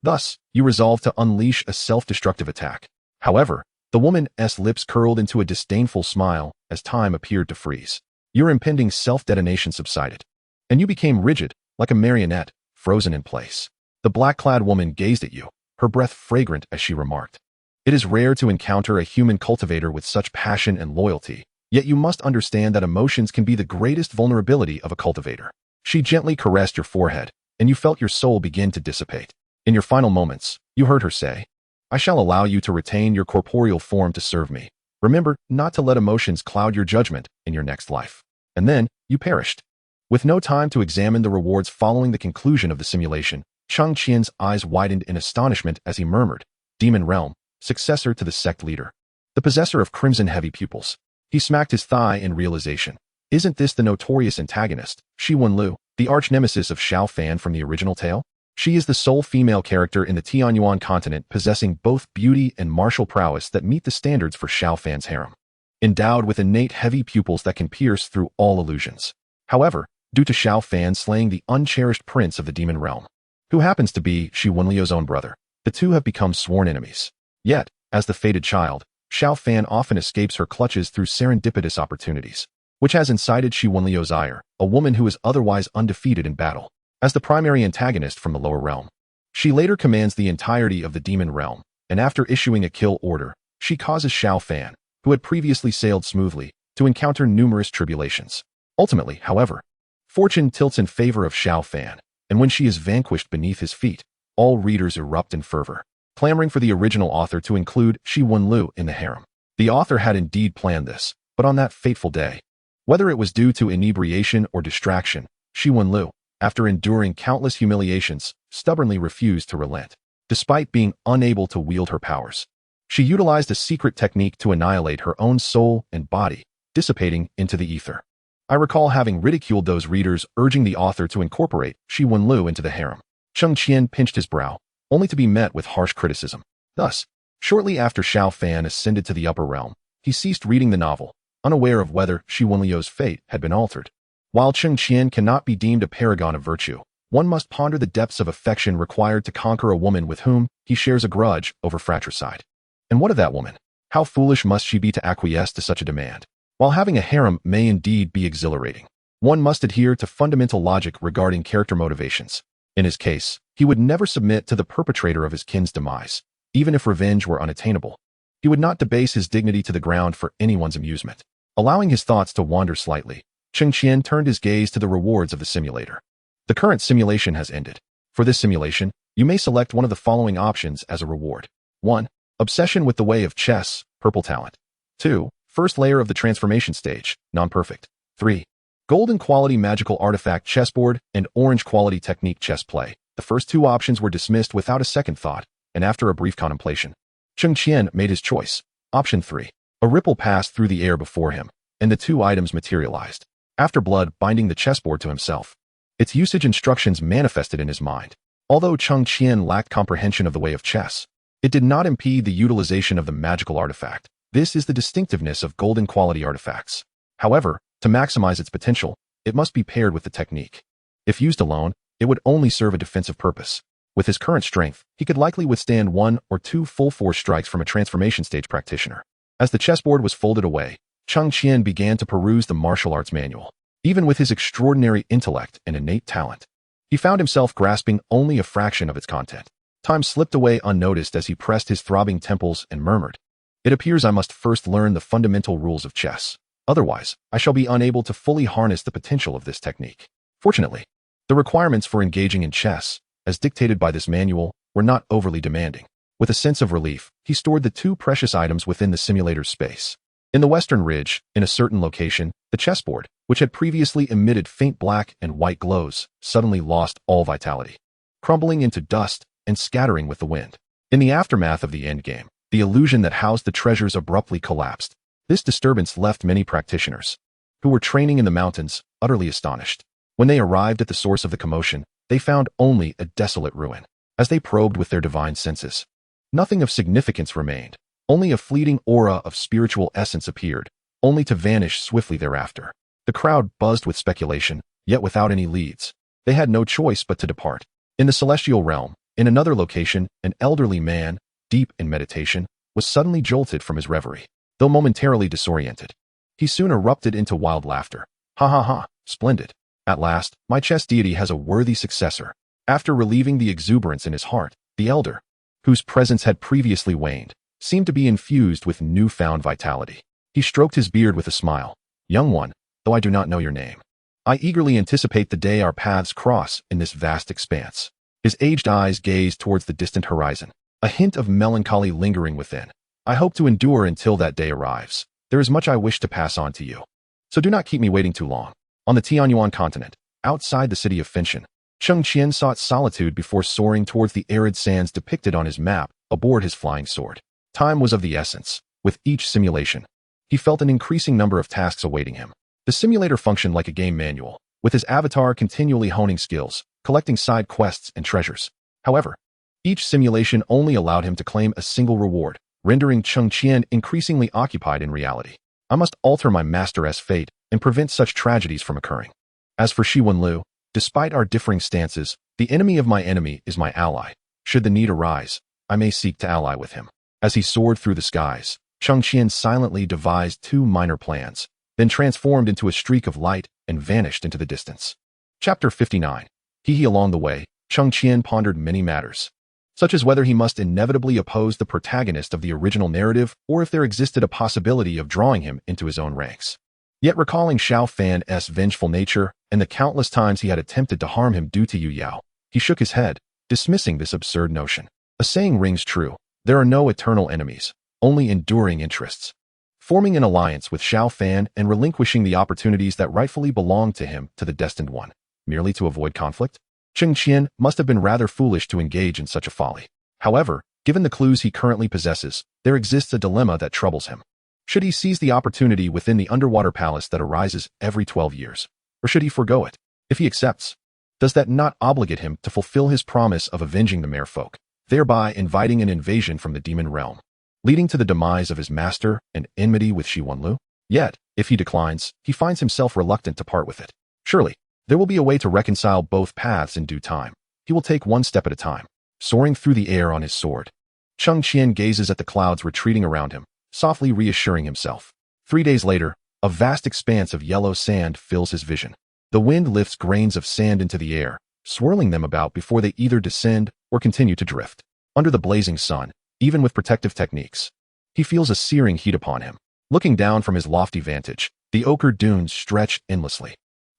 Thus, you resolved to unleash a self-destructive attack. However, the woman's lips curled into a disdainful smile as time appeared to freeze. Your impending self-detonation subsided, and you became rigid, like a marionette, frozen in place. The black-clad woman gazed at you, her breath fragrant as she remarked, "It is rare to encounter a human cultivator with such passion and loyalty, yet you must understand that emotions can be the greatest vulnerability of a cultivator." She gently caressed your forehead, and you felt your soul begin to dissipate. In your final moments, you heard her say, "I shall allow you to retain your corporeal form to serve me. Remember not to let emotions cloud your judgment in your next life." And then, you perished. With no time to examine the rewards following the conclusion of the simulation, Cheng Qian's eyes widened in astonishment as he murmured, "Demon Realm, successor to the sect leader, the possessor of crimson-heavy pupils." He smacked his thigh in realization. Isn't this the notorious antagonist, Shi Wenlu, the arch-nemesis of Xiao Fan from the original tale? She is the sole female character in the Tianyuan continent possessing both beauty and martial prowess that meet the standards for Xiao Fan's harem, endowed with innate heavy pupils that can pierce through all illusions. However, due to Xiao Fan slaying the uncherished prince of the demon realm, who happens to be Shi Wenliu's own brother, the two have become sworn enemies. Yet, as the fated child, Xiao Fan often escapes her clutches through serendipitous opportunities. which has incited Shi Wenliu's ire, a woman who is otherwise undefeated in battle. As the primary antagonist from the lower realm, she later commands the entirety of the demon realm, and after issuing a kill order, she causes Xiao Fan, who had previously sailed smoothly, to encounter numerous tribulations. Ultimately, however, fortune tilts in favor of Xiao Fan, and when she is vanquished beneath his feet, all readers erupt in fervor, clamoring for the original author to include Shi Wenliu in the harem. The author had indeed planned this, but on that fateful day, whether it was due to inebriation or distraction, Shi Wenliu, after enduring countless humiliations, stubbornly refused to relent. Despite being unable to wield her powers, she utilized a secret technique to annihilate her own soul and body, dissipating into the ether. I recall having ridiculed those readers urging the author to incorporate Shi Wenliu into the harem. Cheng Qian pinched his brow, only to be met with harsh criticism. Thus, shortly after Xiao Fan ascended to the upper realm, he ceased reading the novel, unaware of whether Shi Wenliu's fate had been altered. While Cheng Qian cannot be deemed a paragon of virtue, one must ponder the depths of affection required to conquer a woman with whom he shares a grudge over fratricide. And what of that woman? How foolish must she be to acquiesce to such a demand? While having a harem may indeed be exhilarating, one must adhere to fundamental logic regarding character motivations. In his case, he would never submit to the perpetrator of his kin's demise, even if revenge were unattainable. He would not debase his dignity to the ground for anyone's amusement. Allowing his thoughts to wander slightly, Cheng Qian turned his gaze to the rewards of the simulator. The current simulation has ended. For this simulation, you may select one of the following options as a reward. 1. Obsession with the way of chess, purple talent. 2. First layer of the transformation stage, non-perfect. 3. Golden quality magical artifact chessboard and orange quality technique chess play. The first two options were dismissed without a second thought, and after a brief contemplation, Cheng Qian made his choice. Option 3. A ripple passed through the air before him, and the two items materialized. After blood binding the chessboard to himself, its usage instructions manifested in his mind. Although Cheng Qian lacked comprehension of the way of chess, it did not impede the utilization of the magical artifact. This is the distinctiveness of golden quality artifacts. However, to maximize its potential, it must be paired with the technique. If used alone, it would only serve a defensive purpose. With his current strength, he could likely withstand 1 or 2 full force strikes from a transformation stage practitioner. As the chessboard was folded away, Cheng Qian began to peruse the martial arts manual. Even with his extraordinary intellect and innate talent, he found himself grasping only a fraction of its content. Time slipped away unnoticed as he pressed his throbbing temples and murmured, "It appears I must first learn the fundamental rules of chess. Otherwise, I shall be unable to fully harness the potential of this technique." Fortunately, the requirements for engaging in chess, as dictated by this manual, were not overly demanding. With a sense of relief, he stored the two precious items within the simulator's space. In the western ridge, in a certain location, the chessboard, which had previously emitted faint black and white glows, suddenly lost all vitality, crumbling into dust and scattering with the wind. In the aftermath of the endgame, the illusion that housed the treasures abruptly collapsed. This disturbance left many practitioners, who were training in the mountains, utterly astonished. When they arrived at the source of the commotion, they found only a desolate ruin. As they probed with their divine senses, nothing of significance remained. Only a fleeting aura of spiritual essence appeared, only to vanish swiftly thereafter. The crowd buzzed with speculation, yet without any leads. They had no choice but to depart. In the celestial realm, in another location, an elderly man, deep in meditation, was suddenly jolted from his reverie. Though momentarily disoriented, he soon erupted into wild laughter. "Ha ha ha, splendid. At last, my chess deity has a worthy successor." After relieving the exuberance in his heart, the elder, whose presence had previously waned, seemed to be infused with newfound vitality. He stroked his beard with a smile. "Young one, though I do not know your name, I eagerly anticipate the day our paths cross in this vast expanse." His aged eyes gazed towards the distant horizon, a hint of melancholy lingering within. "I hope to endure until that day arrives. There is much I wish to pass on to you, so do not keep me waiting too long." On the Tianyuan continent, outside the city of Fenshan, Cheng Qian sought solitude before soaring towards the arid sands depicted on his map aboard his flying sword. Time was of the essence. With each simulation, he felt an increasing number of tasks awaiting him. The simulator functioned like a game manual, with his avatar continually honing skills, collecting side quests and treasures. However, each simulation only allowed him to claim a single reward, rendering Cheng Qian increasingly occupied in reality. "I must alter my master's fate and prevent such tragedies from occurring. As for Shi Wenliu, despite our differing stances, the enemy of my enemy is my ally. Should the need arise, I may seek to ally with him." As he soared through the skies, Cheng Qian silently devised two minor plans. then transformed into a streak of light and vanished into the distance. Chapter 59. He along the way, Cheng Qian pondered many matters, such as whether he must inevitably oppose the protagonist of the original narrative or if there existed a possibility of drawing him into his own ranks. Yet recalling Xiao Fan's vengeful nature and the countless times he had attempted to harm him due to Yue Yao, he shook his head, dismissing this absurd notion. A saying rings true: there are no eternal enemies, only enduring interests. Forming an alliance with Xiao Fan and relinquishing the opportunities that rightfully belonged to him to the destined one, merely to avoid conflict? Cheng Qian must have been rather foolish to engage in such a folly. However, given the clues he currently possesses, there exists a dilemma that troubles him. Should he seize the opportunity within the underwater palace that arises every 12 years? Or should he forego it? If he accepts, does that not obligate him to fulfill his promise of avenging the merfolk, thereby inviting an invasion from the demon realm, leading to the demise of his master and enmity with Shi Wenlu? Yet, if he declines, he finds himself reluctant to part with it. Surely, there will be a way to reconcile both paths in due time. He will take one step at a time, soaring through the air on his sword. Cheng Qian gazes at the clouds retreating around him, softly reassuring himself. 3 days later, a vast expanse of yellow sand fills his vision. The wind lifts grains of sand into the air, swirling them about before they either descend or continue to drift. Under the blazing sun, even with protective techniques, he feels a searing heat upon him. Looking down from his lofty vantage, the ochre dunes stretch endlessly,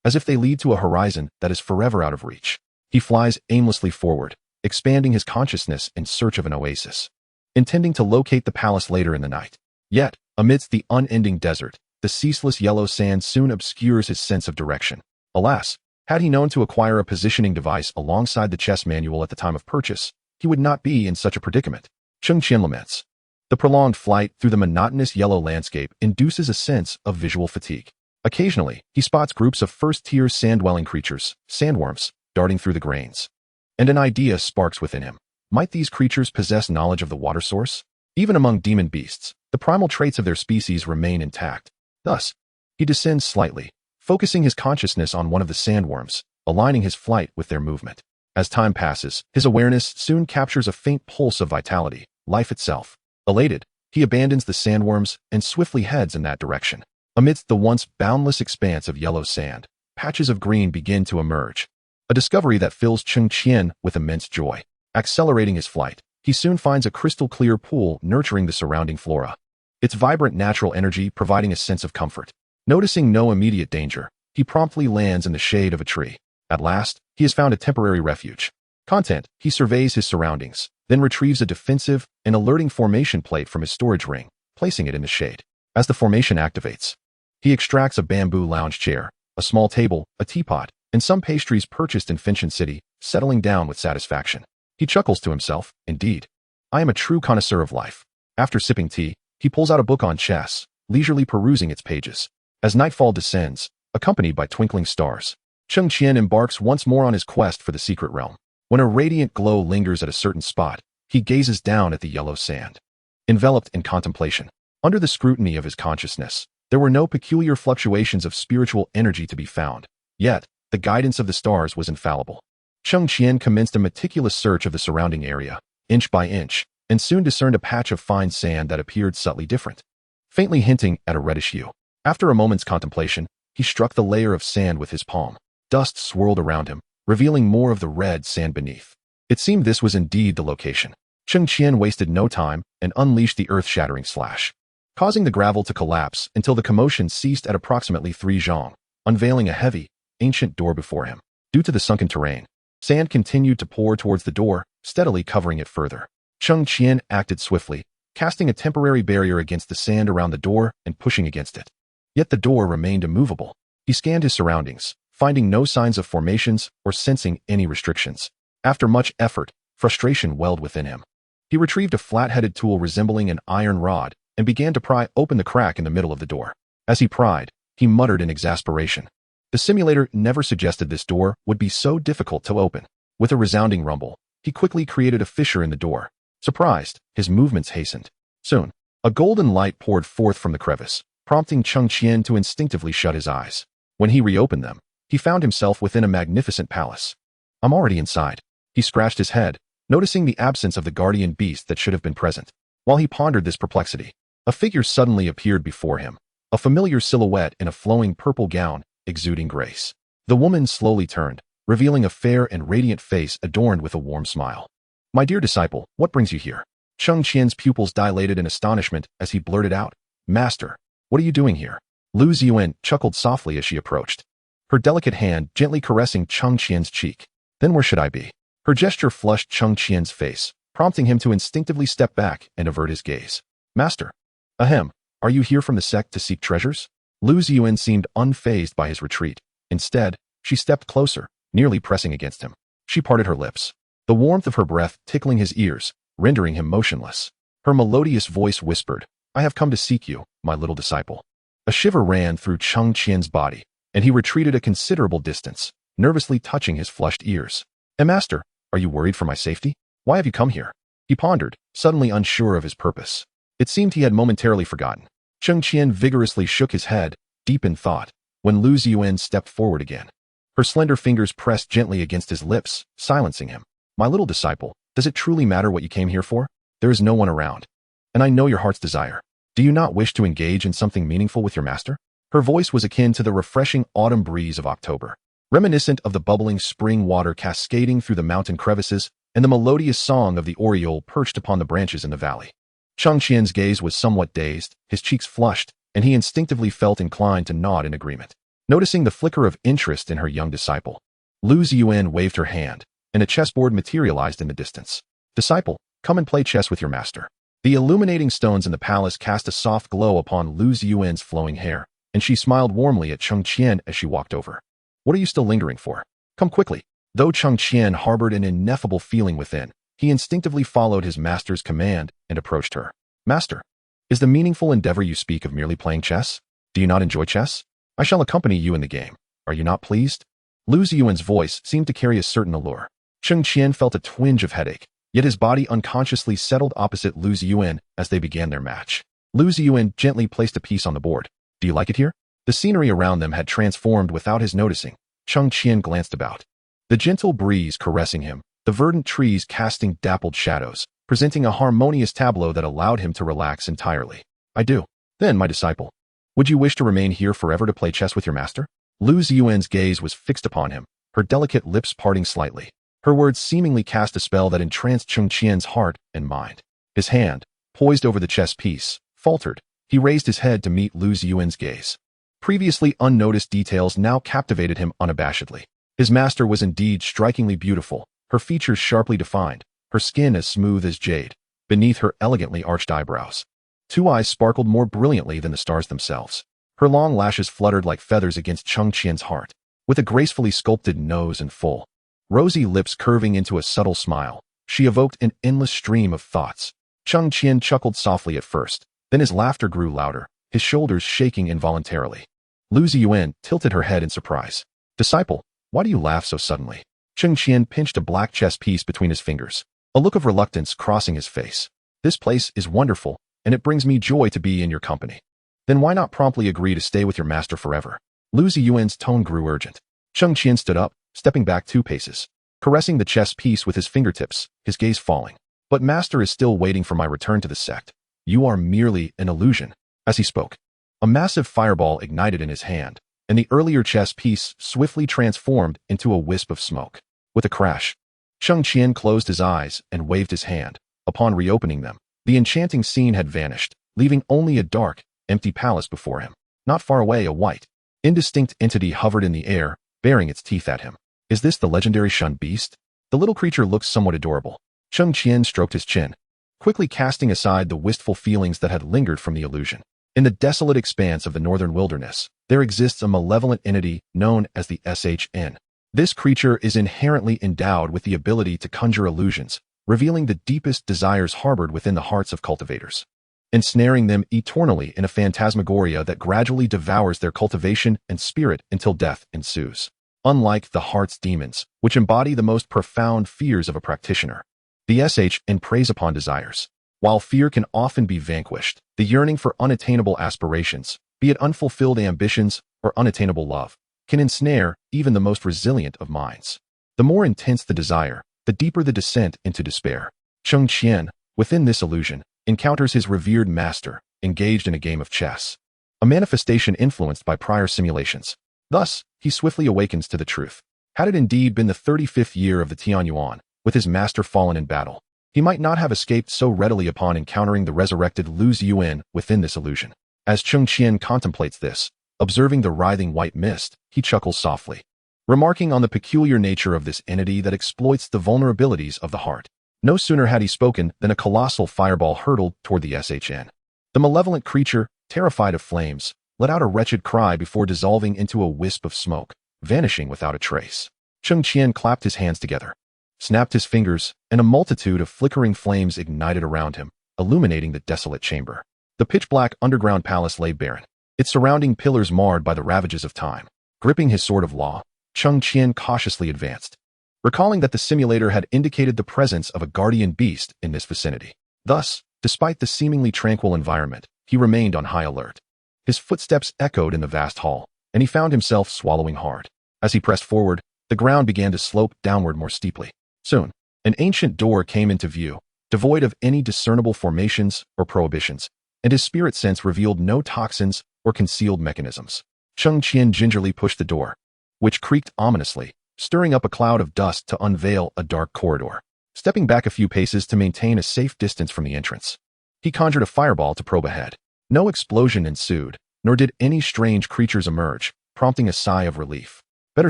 as if they lead to a horizon that is forever out of reach. He flies aimlessly forward, expanding his consciousness in search of an oasis, intending to locate the palace later in the night. Yet, amidst the unending desert, the ceaseless yellow sand soon obscures his sense of direction. Alas, had he known to acquire a positioning device alongside the chess manual at the time of purchase, he would not be in such a predicament. Cheng Qian laments. The prolonged flight through the monotonous yellow landscape induces a sense of visual fatigue. Occasionally, he spots groups of first-tier sand-dwelling creatures, sandworms, darting through the grains. And an idea sparks within him. Might these creatures possess knowledge of the water source? Even among demon beasts, the primal traits of their species remain intact. Thus, he descends slightly, focusing his consciousness on one of the sandworms, aligning his flight with their movement. As time passes, his awareness soon captures a faint pulse of vitality, life itself. Elated, he abandons the sandworms and swiftly heads in that direction. Amidst the once boundless expanse of yellow sand, patches of green begin to emerge, a discovery that fills Cheng Qian with immense joy. Accelerating his flight, he soon finds a crystal-clear pool nurturing the surrounding flora, its vibrant natural energy providing a sense of comfort. Noticing no immediate danger, he promptly lands in the shade of a tree. At last, he has found a temporary refuge. Content, he surveys his surroundings, then retrieves a defensive and alerting formation plate from his storage ring, placing it in the shade. As the formation activates, he extracts a bamboo lounge chair, a small table, a teapot, and some pastries purchased in Finchin City, settling down with satisfaction. He chuckles to himself, indeed, I am a true connoisseur of life. After sipping tea, he pulls out a book on chess, leisurely perusing its pages. As nightfall descends, accompanied by twinkling stars, Cheng Qian embarks once more on his quest for the secret realm. When a radiant glow lingers at a certain spot, he gazes down at the yellow sand. Enveloped in contemplation, under the scrutiny of his consciousness, there were no peculiar fluctuations of spiritual energy to be found. Yet, the guidance of the stars was infallible. Cheng Qian commenced a meticulous search of the surrounding area, inch by inch, and soon discerned a patch of fine sand that appeared subtly different, faintly hinting at a reddish hue. After a moment's contemplation, he struck the layer of sand with his palm. Dust swirled around him, revealing more of the red sand beneath. It seemed this was indeed the location. Cheng Qian wasted no time and unleashed the earth-shattering slash, causing the gravel to collapse until the commotion ceased at approximately 3 zhong, unveiling a heavy, ancient door before him. Due to the sunken terrain, sand continued to pour towards the door, steadily covering it further. Cheng Qian acted swiftly, casting a temporary barrier against the sand around the door and pushing against it. Yet the door remained immovable. He scanned his surroundings, finding no signs of formations or sensing any restrictions. After much effort, frustration welled within him. He retrieved a flat-headed tool resembling an iron rod and began to pry open the crack in the middle of the door. As he pried, he muttered in exasperation. The simulator never suggested this door would be so difficult to open. With a resounding rumble, he quickly created a fissure in the door. Surprised, his movements hastened. Soon, a golden light poured forth from the crevice, prompting Cheng Qian to instinctively shut his eyes. When he reopened them, he found himself within a magnificent palace. I'm already inside. He scratched his head, noticing the absence of the guardian beast that should have been present. While he pondered this perplexity, a figure suddenly appeared before him, a familiar silhouette in a flowing purple gown, exuding grace. The woman slowly turned, revealing a fair and radiant face adorned with a warm smile. "My dear disciple, what brings you here?" Cheng Qian's pupils dilated in astonishment as he blurted out, "Master, what are you doing here?" Lu Ziyuan chuckled softly as she approached, her delicate hand gently caressing Cheng Qian's cheek. "Then where should I be?" Her gesture flushed Cheng Qian's face, prompting him to instinctively step back and avert his gaze. "Master. Ahem, are you here from the sect to seek treasures?" Lu Ziyuan seemed unfazed by his retreat. Instead, she stepped closer, nearly pressing against him. She parted her lips, the warmth of her breath tickling his ears, rendering him motionless. Her melodious voice whispered, "I have come to seek you, my little disciple." A shiver ran through Cheng Qian's body, and he retreated a considerable distance, nervously touching his flushed ears. Master, are you worried for my safety? Why have you come here?" He pondered, suddenly unsure of his purpose. It seemed he had momentarily forgotten. Cheng Qian vigorously shook his head, deep in thought, when Lu Ziyuan stepped forward again. Her slender fingers pressed gently against his lips, silencing him. "My little disciple, does it truly matter what you came here for? There is no one around. And I know your heart's desire. Do you not wish to engage in something meaningful with your master?" Her voice was akin to the refreshing autumn breeze of October, reminiscent of the bubbling spring water cascading through the mountain crevices and the melodious song of the oriole perched upon the branches in the valley. Cheng Qian's gaze was somewhat dazed, his cheeks flushed, and he instinctively felt inclined to nod in agreement. Noticing the flicker of interest in her young disciple, Lu Ziyuan waved her hand, and a chessboard materialized in the distance. "Disciple, come and play chess with your master." The illuminating stones in the palace cast a soft glow upon Lu Ziyuan's flowing hair, and she smiled warmly at Cheng Qian as she walked over. "What are you still lingering for? Come quickly." Though Cheng Qian harbored an ineffable feeling within, he instinctively followed his master's command and approached her. "Master, is the meaningful endeavor you speak of merely playing chess? Do you not enjoy chess? I shall accompany you in the game. Are you not pleased?" Lu Ziyuan's voice seemed to carry a certain allure. Cheng Qian felt a twinge of headache, yet his body unconsciously settled opposite Lu Ziyuan as they began their match. Lu Ziyuan gently placed a piece on the board. "Do you like it here?" The scenery around them had transformed without his noticing. Cheng Qian glanced about. The gentle breeze caressing him, the verdant trees casting dappled shadows, presenting a harmonious tableau that allowed him to relax entirely. "I do." "Then, my disciple, would you wish to remain here forever to play chess with your master?" Lu Ziyuan's gaze was fixed upon him, her delicate lips parting slightly. Her words seemingly cast a spell that entranced Cheng Qian's heart and mind. His hand, poised over the chess piece, faltered. He raised his head to meet Lu Ziyuan's gaze. Previously unnoticed details now captivated him unabashedly. His master was indeed strikingly beautiful, her features sharply defined, her skin as smooth as jade, beneath her elegantly arched eyebrows. Two eyes sparkled more brilliantly than the stars themselves. Her long lashes fluttered like feathers against Cheng Qian's heart, with a gracefully sculpted nose and full, rosy lips curving into a subtle smile. She evoked an endless stream of thoughts. Cheng Qian chuckled softly at first, then his laughter grew louder, his shoulders shaking involuntarily. Lu Ziyuan tilted her head in surprise. "Disciple, why do you laugh so suddenly?" Cheng Qian pinched a black chess piece between his fingers, a look of reluctance crossing his face. "This place is wonderful, and it brings me joy to be in your company." "Then why not promptly agree to stay with your master forever?" Lu Ziyuan's tone grew urgent. Cheng Qian stood up, stepping back 2 paces, caressing the chess piece with his fingertips, his gaze falling. "But master is still waiting for my return to the sect. You are merely an illusion." As he spoke, a massive fireball ignited in his hand, and the earlier chess piece swiftly transformed into a wisp of smoke. With a crash, Cheng Qian closed his eyes and waved his hand. Upon reopening them, the enchanting scene had vanished, leaving only a dark, empty palace before him. Not far away, a white, indistinct entity hovered in the air, baring its teeth at him. "Is this the legendary Shun beast?" The little creature looked somewhat adorable. Cheng Qian stroked his chin, quickly casting aside the wistful feelings that had lingered from the illusion. In the desolate expanse of the northern wilderness, there exists a malevolent entity known as the SHN. This creature is inherently endowed with the ability to conjure illusions, revealing the deepest desires harbored within the hearts of cultivators, ensnaring them eternally in a phantasmagoria that gradually devours their cultivation and spirit until death ensues. Unlike the heart's demons, which embody the most profound fears of a practitioner, the SHN preys upon desires. While fear can often be vanquished, the yearning for unattainable aspirations, be it unfulfilled ambitions or unattainable love, can ensnare even the most resilient of minds. The more intense the desire, the deeper the descent into despair. Cheng Qian, within this illusion, encounters his revered master, engaged in a game of chess. a manifestation influenced by prior simulations. Thus, he swiftly awakens to the truth. Had it indeed been the 35th year of the Tianyuan, with his master fallen in battle, he might not have escaped so readily upon encountering the resurrected Lu Ziyuan within this illusion. As Cheng Qian contemplates this, observing the writhing white mist, he chuckles softly, remarking on the peculiar nature of this entity that exploits the vulnerabilities of the heart. No sooner had he spoken than a colossal fireball hurtled toward the SHN. The malevolent creature, terrified of flames, let out a wretched cry before dissolving into a wisp of smoke, vanishing without a trace. Cheng Qian clapped his hands together, snapped his fingers, and a multitude of flickering flames ignited around him, illuminating the desolate chamber. The pitch-black underground palace lay barren, its surrounding pillars marred by the ravages of time. Gripping his sword of law, Cheng Qian cautiously advanced, recalling that the simulator had indicated the presence of a guardian beast in this vicinity. Thus, despite the seemingly tranquil environment, he remained on high alert. His footsteps echoed in the vast hall, and he found himself swallowing hard. As he pressed forward, the ground began to slope downward more steeply. Soon, an ancient door came into view, devoid of any discernible formations or prohibitions, and his spirit sense revealed no toxins or concealed mechanisms. Cheng Qian gingerly pushed the door, which creaked ominously, stirring up a cloud of dust to unveil a dark corridor. Stepping back a few paces to maintain a safe distance from the entrance, he conjured a fireball to probe ahead. No explosion ensued, nor did any strange creatures emerge, prompting a sigh of relief. Better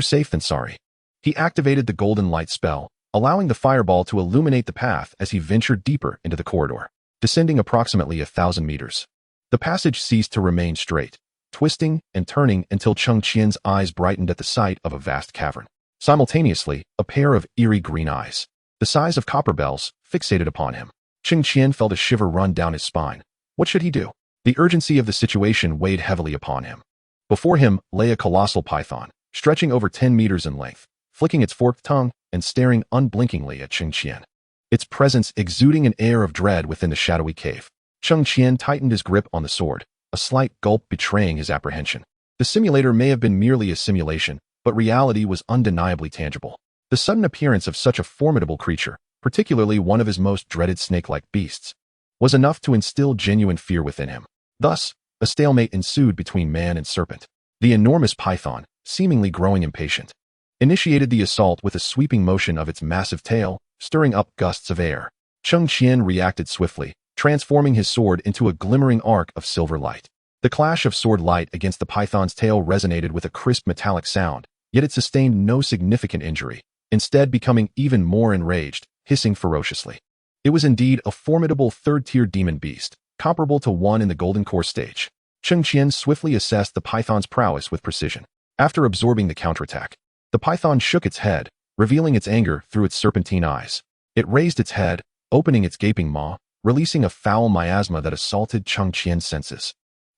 safe than sorry. He activated the golden light spell, allowing the fireball to illuminate the path as he ventured deeper into the corridor. Descending approximately 1,000 meters, the passage ceased to remain straight, twisting and turning until Cheng Qian's eyes brightened at the sight of a vast cavern. Simultaneously, a pair of eerie green eyes, the size of copper bells, fixated upon him. Cheng Qian felt a shiver run down his spine. What should he do? The urgency of the situation weighed heavily upon him. Before him lay a colossal python, stretching over 10 meters in length, flicking its forked tongue and staring unblinkingly at Cheng Qian, its presence exuding an air of dread within the shadowy cave. Cheng Qian tightened his grip on the sword, a slight gulp betraying his apprehension. The simulator may have been merely a simulation, but reality was undeniably tangible. The sudden appearance of such a formidable creature, particularly one of his most dreaded snake-like beasts, was enough to instill genuine fear within him. Thus, a stalemate ensued between man and serpent. The enormous python, seemingly growing impatient, initiated the assault with a sweeping motion of its massive tail, stirring up gusts of air. Cheng Qian reacted swiftly, transforming his sword into a glimmering arc of silver light. The clash of sword light against the python's tail resonated with a crisp metallic sound, yet it sustained no significant injury, instead becoming even more enraged, hissing ferociously. It was indeed a formidable third-tier demon beast, comparable to one in the Golden Core stage. Cheng Qian swiftly assessed the python's prowess with precision. After absorbing the counterattack, the python shook its head, revealing its anger through its serpentine eyes. It raised its head, opening its gaping maw, releasing a foul miasma that assaulted Cheng Qian's senses.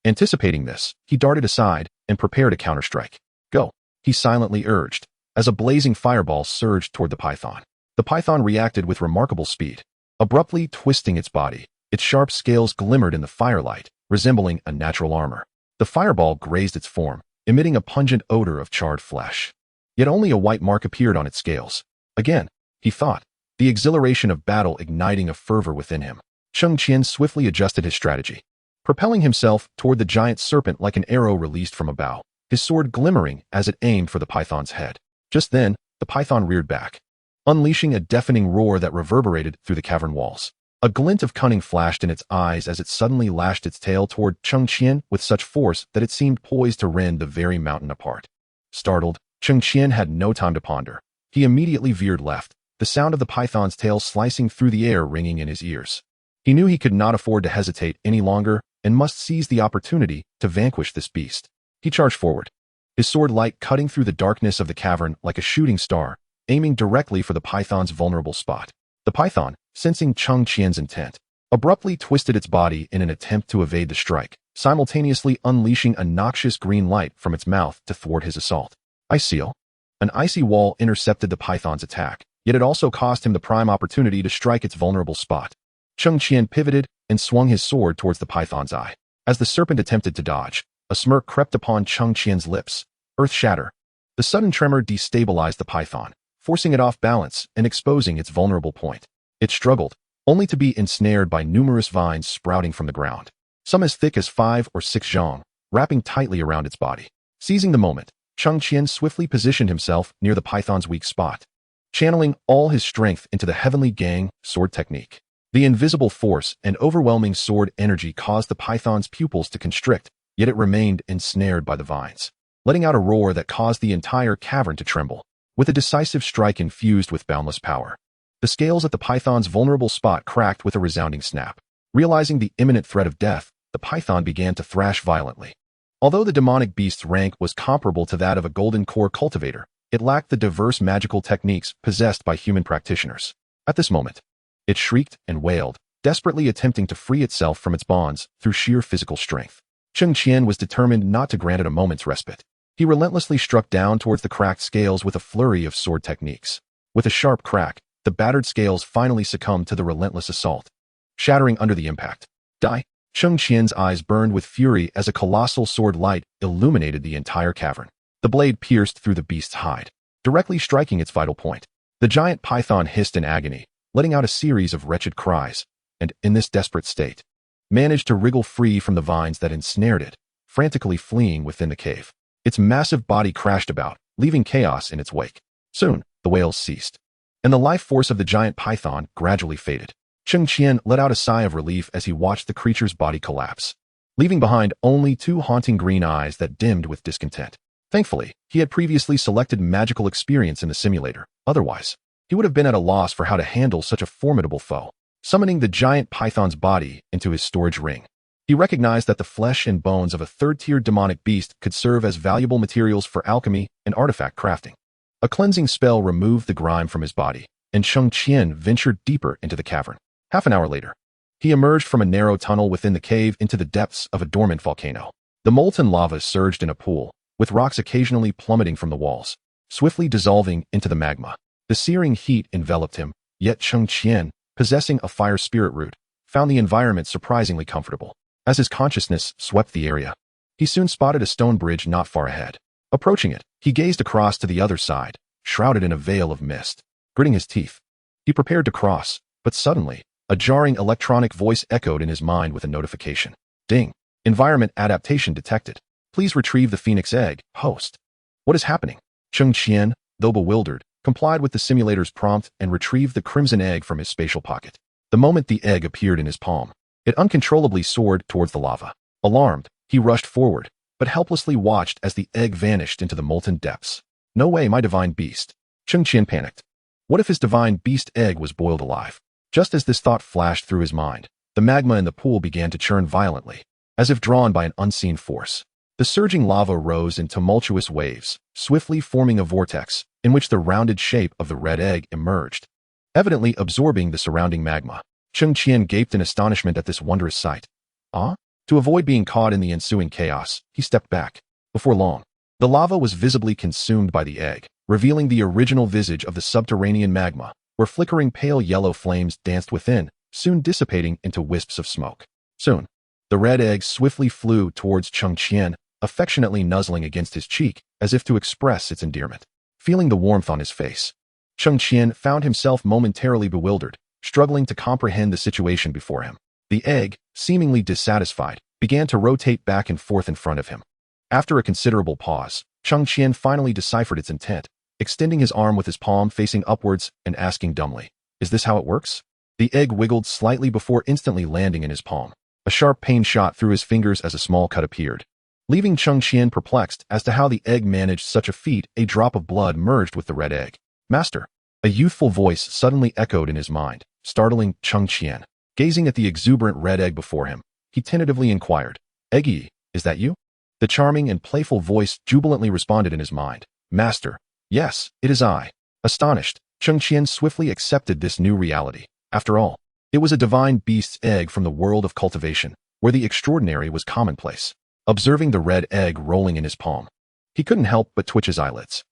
Anticipating this, he darted aside and prepared a counterstrike. Go, he silently urged, as a blazing fireball surged toward the python. The python reacted with remarkable speed, abruptly twisting its body. Its sharp scales glimmered in the firelight, resembling a natural armor. The fireball grazed its form, emitting a pungent odor of charred flesh. Yet only a white mark appeared on its scales. Again, he thought, the exhilaration of battle igniting a fervor within him. Cheng Qian swiftly adjusted his strategy, propelling himself toward the giant serpent like an arrow released from a bow, his sword glimmering as it aimed for the python's head. Just then, the python reared back, unleashing a deafening roar that reverberated through the cavern walls. A glint of cunning flashed in its eyes as it suddenly lashed its tail toward Cheng Qian with such force that it seemed poised to rend the very mountain apart. Startled, Cheng Qian had no time to ponder. He immediately veered left, the sound of the python's tail slicing through the air ringing in his ears. He knew he could not afford to hesitate any longer and must seize the opportunity to vanquish this beast. He charged forward, his sword light cutting through the darkness of the cavern like a shooting star, aiming directly for the python's vulnerable spot. The python, sensing Cheng Qian's intent, abruptly twisted its body in an attempt to evade the strike, simultaneously unleashing a noxious green light from its mouth to thwart his assault. Ice seal. An icy wall intercepted the python's attack, yet it also cost him the prime opportunity to strike its vulnerable spot. Cheng Qian pivoted and swung his sword towards the python's eye. As the serpent attempted to dodge, a smirk crept upon Cheng Qian's lips. Earth shatter. The sudden tremor destabilized the python, forcing it off balance and exposing its vulnerable point. It struggled, only to be ensnared by numerous vines sprouting from the ground, some as thick as 5 or 6 zhang, wrapping tightly around its body. Seizing the moment, Cheng Qian swiftly positioned himself near the python's weak spot, channeling all his strength into the Heavenly Gang sword technique. The invisible force and overwhelming sword energy caused the python's pupils to constrict, yet it remained ensnared by the vines, letting out a roar that caused the entire cavern to tremble. With a decisive strike infused with boundless power, the scales at the python's vulnerable spot cracked with a resounding snap. Realizing the imminent threat of death, the python began to thrash violently. Although the demonic beast's rank was comparable to that of a golden core cultivator, it lacked the diverse magical techniques possessed by human practitioners. At this moment, it shrieked and wailed, desperately attempting to free itself from its bonds through sheer physical strength. Cheng Qian was determined not to grant it a moment's respite. He relentlessly struck down towards the cracked scales with a flurry of sword techniques. With a sharp crack, the battered scales finally succumbed to the relentless assault, shattering under the impact. Die! Cheng Qian's eyes burned with fury as a colossal sword light illuminated the entire cavern. The blade pierced through the beast's hide, directly striking its vital point. The giant python hissed in agony, letting out a series of wretched cries, and, in this desperate state, managed to wriggle free from the vines that ensnared it, frantically fleeing within the cave. Its massive body crashed about, leaving chaos in its wake. Soon, the wails ceased, and the life force of the giant python gradually faded. Cheng Qian let out a sigh of relief as he watched the creature's body collapse, leaving behind only two haunting green eyes that dimmed with discontent. Thankfully, he had previously selected magical experience in the simulator. Otherwise, he would have been at a loss for how to handle such a formidable foe. Summoning the giant python's body into his storage ring, he recognized that the flesh and bones of a third-tier demonic beast could serve as valuable materials for alchemy and artifact crafting. A cleansing spell removed the grime from his body, and Cheng Qian ventured deeper into the cavern. Half an hour later, he emerged from a narrow tunnel within the cave into the depths of a dormant volcano. The molten lava surged in a pool, with rocks occasionally plummeting from the walls, swiftly dissolving into the magma. The searing heat enveloped him, yet Cheng Qian, possessing a fire spirit root, found the environment surprisingly comfortable. As his consciousness swept the area, he soon spotted a stone bridge not far ahead. Approaching it, he gazed across to the other side, shrouded in a veil of mist. Gritting his teeth, he prepared to cross, but suddenly, a jarring electronic voice echoed in his mind with a notification. Ding! Environment adaptation detected. Please retrieve the phoenix egg, host. What is happening? Cheng Qian, though bewildered, complied with the simulator's prompt and retrieved the crimson egg from his spatial pocket. The moment the egg appeared in his palm, it uncontrollably soared towards the lava. Alarmed, he rushed forward, but helplessly watched as the egg vanished into the molten depths. No way, my divine beast. Cheng Qian panicked. What if his divine beast egg was boiled alive? Just as this thought flashed through his mind, the magma in the pool began to churn violently, as if drawn by an unseen force. The surging lava rose in tumultuous waves, swiftly forming a vortex, in which the rounded shape of the red egg emerged, evidently absorbing the surrounding magma. Cheng Qian gaped in astonishment at this wondrous sight. To avoid being caught in the ensuing chaos, he stepped back. Before long, the lava was visibly consumed by the egg, revealing the original visage of the subterranean magma, where flickering pale yellow flames danced within, soon dissipating into wisps of smoke. Soon, the red egg swiftly flew towards Cheng Qian, affectionately nuzzling against his cheek, as if to express its endearment. Feeling the warmth on his face, Cheng Qian found himself momentarily bewildered, struggling to comprehend the situation before him. The egg, seemingly dissatisfied, began to rotate back and forth in front of him. After a considerable pause, Cheng Qian finally deciphered its intent, extending his arm with his palm facing upwards and asking dumbly, "Is this how it works?" The egg wiggled slightly before instantly landing in his palm. A sharp pain shot through his fingers as a small cut appeared. Leaving Cheng Qian perplexed as to how the egg managed such a feat, a drop of blood merged with the red egg. "Master!" A youthful voice suddenly echoed in his mind, startling Cheng Qian. Gazing at the exuberant red egg before him, he tentatively inquired, "Eggy, is that you?" The charming and playful voice jubilantly responded in his mind, "Master, yes, it is I." Astonished, Cheng Qian swiftly accepted this new reality. After all, it was a divine beast's egg from the world of cultivation, where the extraordinary was commonplace. Observing the red egg rolling in his palm, he couldn't help but twitch his eyelids.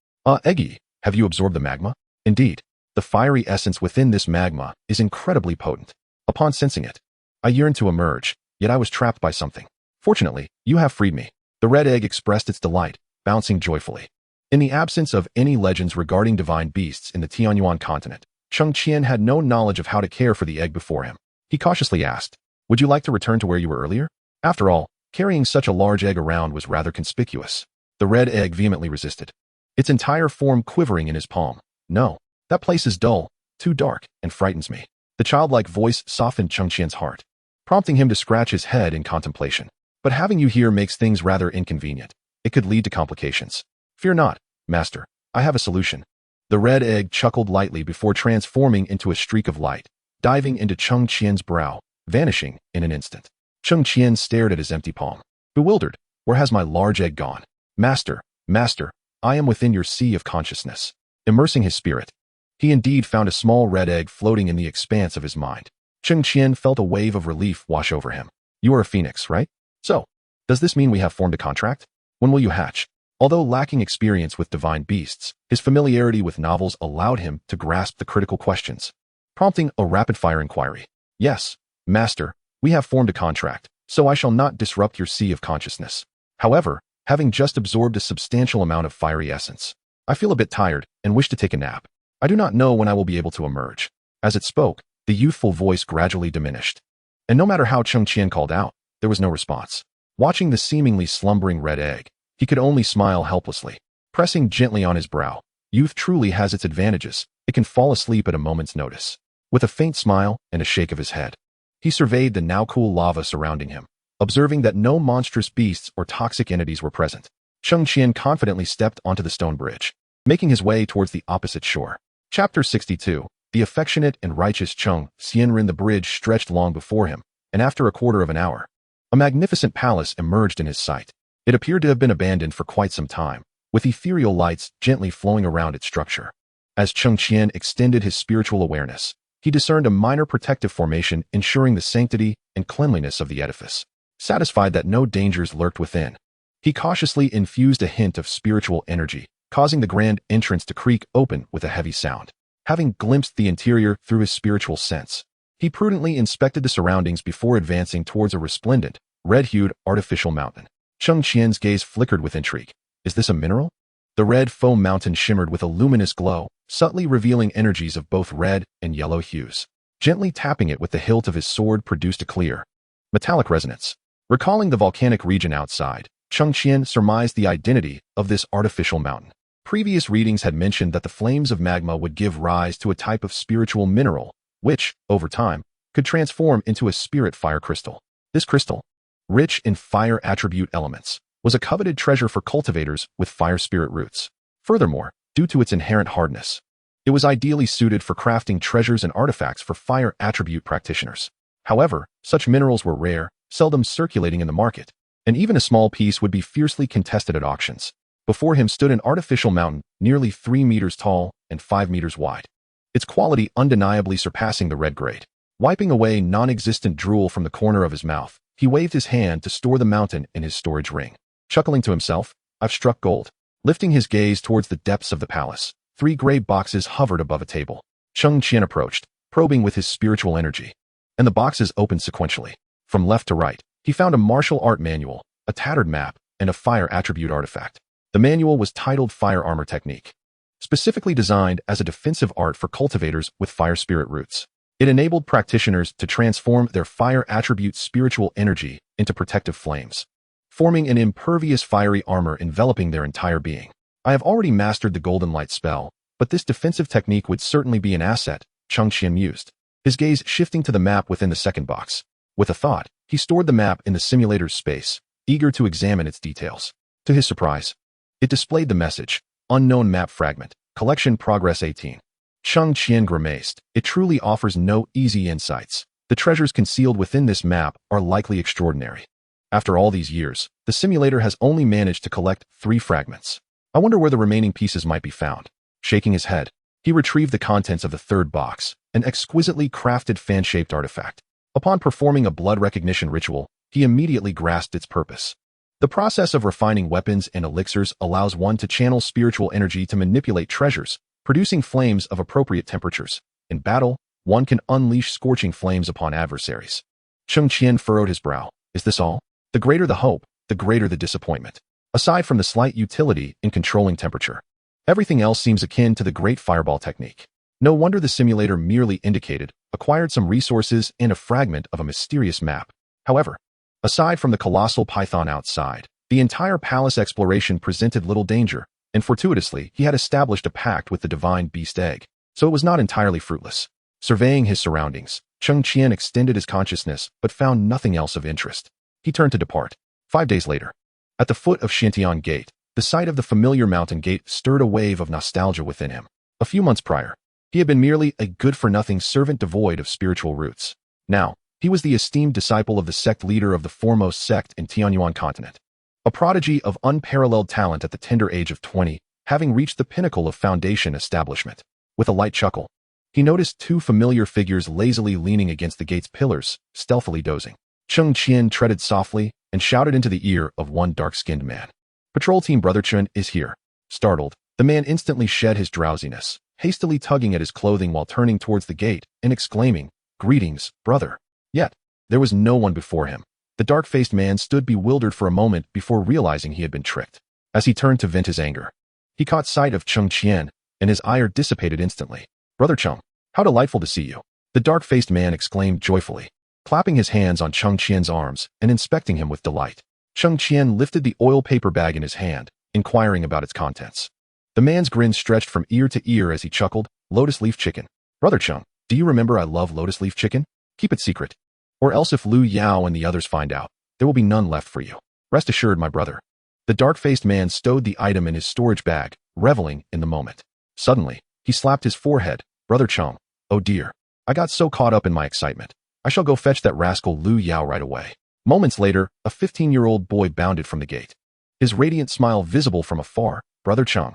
Eggy, have you absorbed the magma?" "Indeed, the fiery essence within this magma is incredibly potent. Upon sensing it, I yearned to emerge, yet I was trapped by something. Fortunately, you have freed me." The red egg expressed its delight, bouncing joyfully. In the absence of any legends regarding divine beasts in the Tianyuan continent, Cheng Qian had no knowledge of how to care for the egg before him. He cautiously asked, "Would you like to return to where you were earlier? After all, Carrying such a large egg around was rather conspicuous. The red egg vehemently resisted, its entire form quivering in his palm. No, that place is dull, too dark, and frightens me. The childlike voice softened Cheng Qian's heart, prompting him to scratch his head in contemplation. But having you here makes things rather inconvenient. It could lead to complications. Fear not, master. I have a solution. The red egg chuckled lightly before transforming into a streak of light, diving into Cheng Qian's brow, vanishing in an instant. Cheng Qian stared at his empty palm. Bewildered, where has my large egg gone? Master, master, I am within your sea of consciousness. Immersing his spirit, he indeed found a small red egg floating in the expanse of his mind. Cheng Qian felt a wave of relief wash over him. You are a phoenix, right? So, does this mean we have formed a contract? When will you hatch? Although lacking experience with divine beasts, his familiarity with novels allowed him to grasp the critical questions, prompting a rapid-fire inquiry. Yes, master, we have formed a contract, so I shall not disrupt your sea of consciousness. However, having just absorbed a substantial amount of fiery essence, I feel a bit tired and wish to take a nap. I do not know when I will be able to emerge. As it spoke, the youthful voice gradually diminished. And no matter how Cheng Qian called out, there was no response. Watching the seemingly slumbering red egg, he could only smile helplessly, pressing gently on his brow. Youth truly has its advantages. It can fall asleep at a moment's notice. With a faint smile and a shake of his head, he surveyed the now cool lava surrounding him, observing that no monstrous beasts or toxic entities were present. Cheng Qian confidently stepped onto the stone bridge, making his way towards the opposite shore. Chapter 62. The affectionate and righteous Cheng Qian. The bridge stretched long before him, and after a quarter of an hour, a magnificent palace emerged in his sight. It appeared to have been abandoned for quite some time, with ethereal lights gently flowing around its structure. As Cheng Qian extended his spiritual awareness, he discerned a minor protective formation ensuring the sanctity and cleanliness of the edifice. Satisfied that no dangers lurked within, he cautiously infused a hint of spiritual energy, causing the grand entrance to creak open with a heavy sound. Having glimpsed the interior through his spiritual sense, he prudently inspected the surroundings before advancing towards a resplendent, red-hued artificial mountain. Cheng Qian's gaze flickered with intrigue. Is this a mineral? The red foam mountain shimmered with a luminous glow, subtly revealing energies of both red and yellow hues. Gently tapping it with the hilt of his sword produced a clear, metallic resonance. Recalling the volcanic region outside, Cheng Qian surmised the identity of this artificial mountain. Previous readings had mentioned that the flames of magma would give rise to a type of spiritual mineral, which, over time, could transform into a spirit fire crystal. This crystal, rich in fire attribute elements, was a coveted treasure for cultivators with fire spirit roots. Furthermore, due to its inherent hardness, it was ideally suited for crafting treasures and artifacts for fire attribute practitioners. However, such minerals were rare, seldom circulating in the market, and even a small piece would be fiercely contested at auctions. Before him stood an artificial mountain nearly 3 meters tall and 5 meters wide, its quality undeniably surpassing the red grade. Wiping away non-existent drool from the corner of his mouth, he waved his hand to store the mountain in his storage ring. Chuckling to himself, I've struck gold. Lifting his gaze towards the depths of the palace, 3 gray boxes hovered above a table. Cheng Qian approached, probing with his spiritual energy, and the boxes opened sequentially. From left to right, he found a martial art manual, a tattered map, and a fire attribute artifact. The manual was titled Fire Armor Technique, specifically designed as a defensive art for cultivators with fire spirit roots. It enabled practitioners to transform their fire attribute spiritual energy into protective flames, forming an impervious fiery armor enveloping their entire being. I have already mastered the Golden Light spell, but this defensive technique would certainly be an asset, Cheng Qian mused, his gaze shifting to the map within the second box. With a thought, he stored the map in the simulator's space, eager to examine its details. To his surprise, it displayed the message, Unknown Map Fragment, Collection Progress 18. Cheng Qian grimaced. It truly offers no easy insights. The treasures concealed within this map are likely extraordinary. After all these years, the simulator has only managed to collect 3 fragments. I wonder where the remaining pieces might be found. Shaking his head, he retrieved the contents of the third box, an exquisitely crafted fan-shaped artifact. Upon performing a blood recognition ritual, he immediately grasped its purpose. The process of refining weapons and elixirs allows one to channel spiritual energy to manipulate treasures, producing flames of appropriate temperatures. In battle, one can unleash scorching flames upon adversaries. Cheng Qian furrowed his brow. Is this all? The greater the hope, the greater the disappointment. Aside from the slight utility in controlling temperature, everything else seems akin to the Great Fireball technique. No wonder the simulator merely indicated, acquired some resources and a fragment of a mysterious map. However, Aside from the colossal python outside, the entire palace exploration presented little danger, and fortuitously, he had established a pact with the divine beast egg, so it was not entirely fruitless. Surveying his surroundings, Cheng Qian extended his consciousness but found nothing else of interest. He turned to depart. 5 days later, at the foot of Xiantian Gate, the sight of the familiar mountain gate stirred a wave of nostalgia within him. A few months prior, he had been merely a good-for-nothing servant devoid of spiritual roots. Now, he was the esteemed disciple of the sect leader of the foremost sect in Tianyuan continent. A prodigy of unparalleled talent at the tender age of 20, having reached the pinnacle of foundation establishment. With a light chuckle, he noticed 2 familiar figures lazily leaning against the gate's pillars, stealthily dozing. Cheng Qian treaded softly and shouted into the ear of one dark-skinned man. Patrol Team Brother Chen is here. Startled, the man instantly shed his drowsiness, hastily tugging at his clothing while turning towards the gate and exclaiming, "Greetings, brother." Yet, there was no one before him. The dark-faced man stood bewildered for a moment before realizing he had been tricked. As he turned to vent his anger, he caught sight of Cheng Qian, and his ire dissipated instantly. "Brother Cheng, how delightful to see you," the dark-faced man exclaimed joyfully, clapping his hands on Cheng Qian's arms and inspecting him with delight. Cheng Qian lifted the oil paper bag in his hand, inquiring about its contents. The man's grin stretched from ear to ear as he chuckled, "Lotus leaf chicken. Brother Cheng, do you remember I love lotus leaf chicken? Keep it secret. Or else if Yue Yao and the others find out, there will be none left for you. Rest assured, my brother." The dark-faced man stowed the item in his storage bag, reveling in the moment. Suddenly, he slapped his forehead. "Brother Cheng, oh dear. I got so caught up in my excitement. I shall go fetch that rascal Yue Yao right away." Moments later, a 15-year-old boy bounded from the gate. His radiant smile visible from afar. Brother Cheng,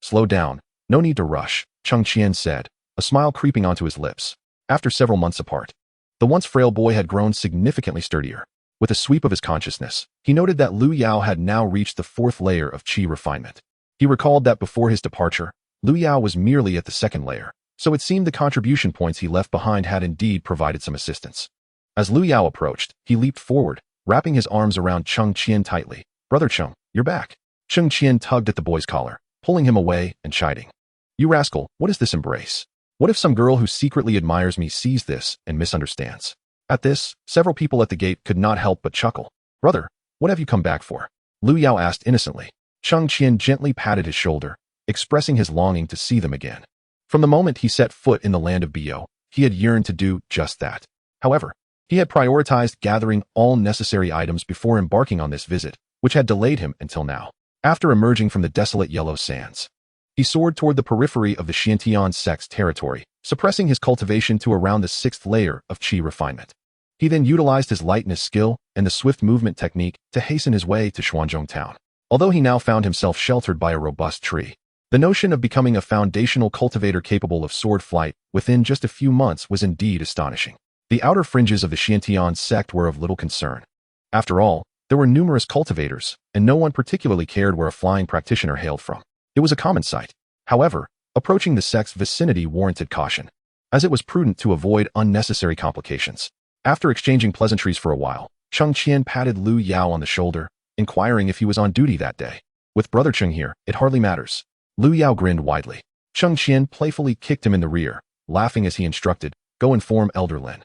slow down. No need to rush," Cheng Qian said, a smile creeping onto his lips. After several months apart, the once frail boy had grown significantly sturdier. With a sweep of his consciousness, he noted that Yue Yao had now reached the 4th layer of qi refinement. He recalled that before his departure, Yue Yao was merely at the 2nd layer, so it seemed the contribution points he left behind had indeed provided some assistance. As Yue Yao approached, he leaped forward, wrapping his arms around Cheng Qian tightly. "Brother Cheng, you're back." Cheng Qian tugged at the boy's collar, pulling him away and chiding. "You rascal, what is this embrace? What if some girl who secretly admires me sees this and misunderstands?" At this, several people at the gate could not help but chuckle. "Brother, what have you come back for?" Yue Yao asked innocently. Cheng Qian gently patted his shoulder, expressing his longing to see them again. From the moment he set foot in the land of Bio, he had yearned to do just that. However, he had prioritized gathering all necessary items before embarking on this visit, which had delayed him until now. After emerging from the desolate yellow sands, he soared toward the periphery of the Xiantian sect's territory, suppressing his cultivation to around the 6th layer of qi refinement. He then utilized his lightness skill and the swift movement technique to hasten his way to Xuanzhong town. Although he now found himself sheltered by a robust tree, the notion of becoming a foundational cultivator capable of sword flight within just a few months was indeed astonishing. The outer fringes of the Xiantian sect were of little concern. After all, there were numerous cultivators, and no one particularly cared where a flying practitioner hailed from. It was a common sight. However, approaching the sect's vicinity warranted caution, as it was prudent to avoid unnecessary complications. After exchanging pleasantries for a while, Cheng Qian patted Yue Yao on the shoulder, inquiring if he was on duty that day. "With Brother Cheng here, it hardly matters." Yue Yao grinned widely. Cheng Qian playfully kicked him in the rear, laughing as he instructed, "Go inform Elder Lin.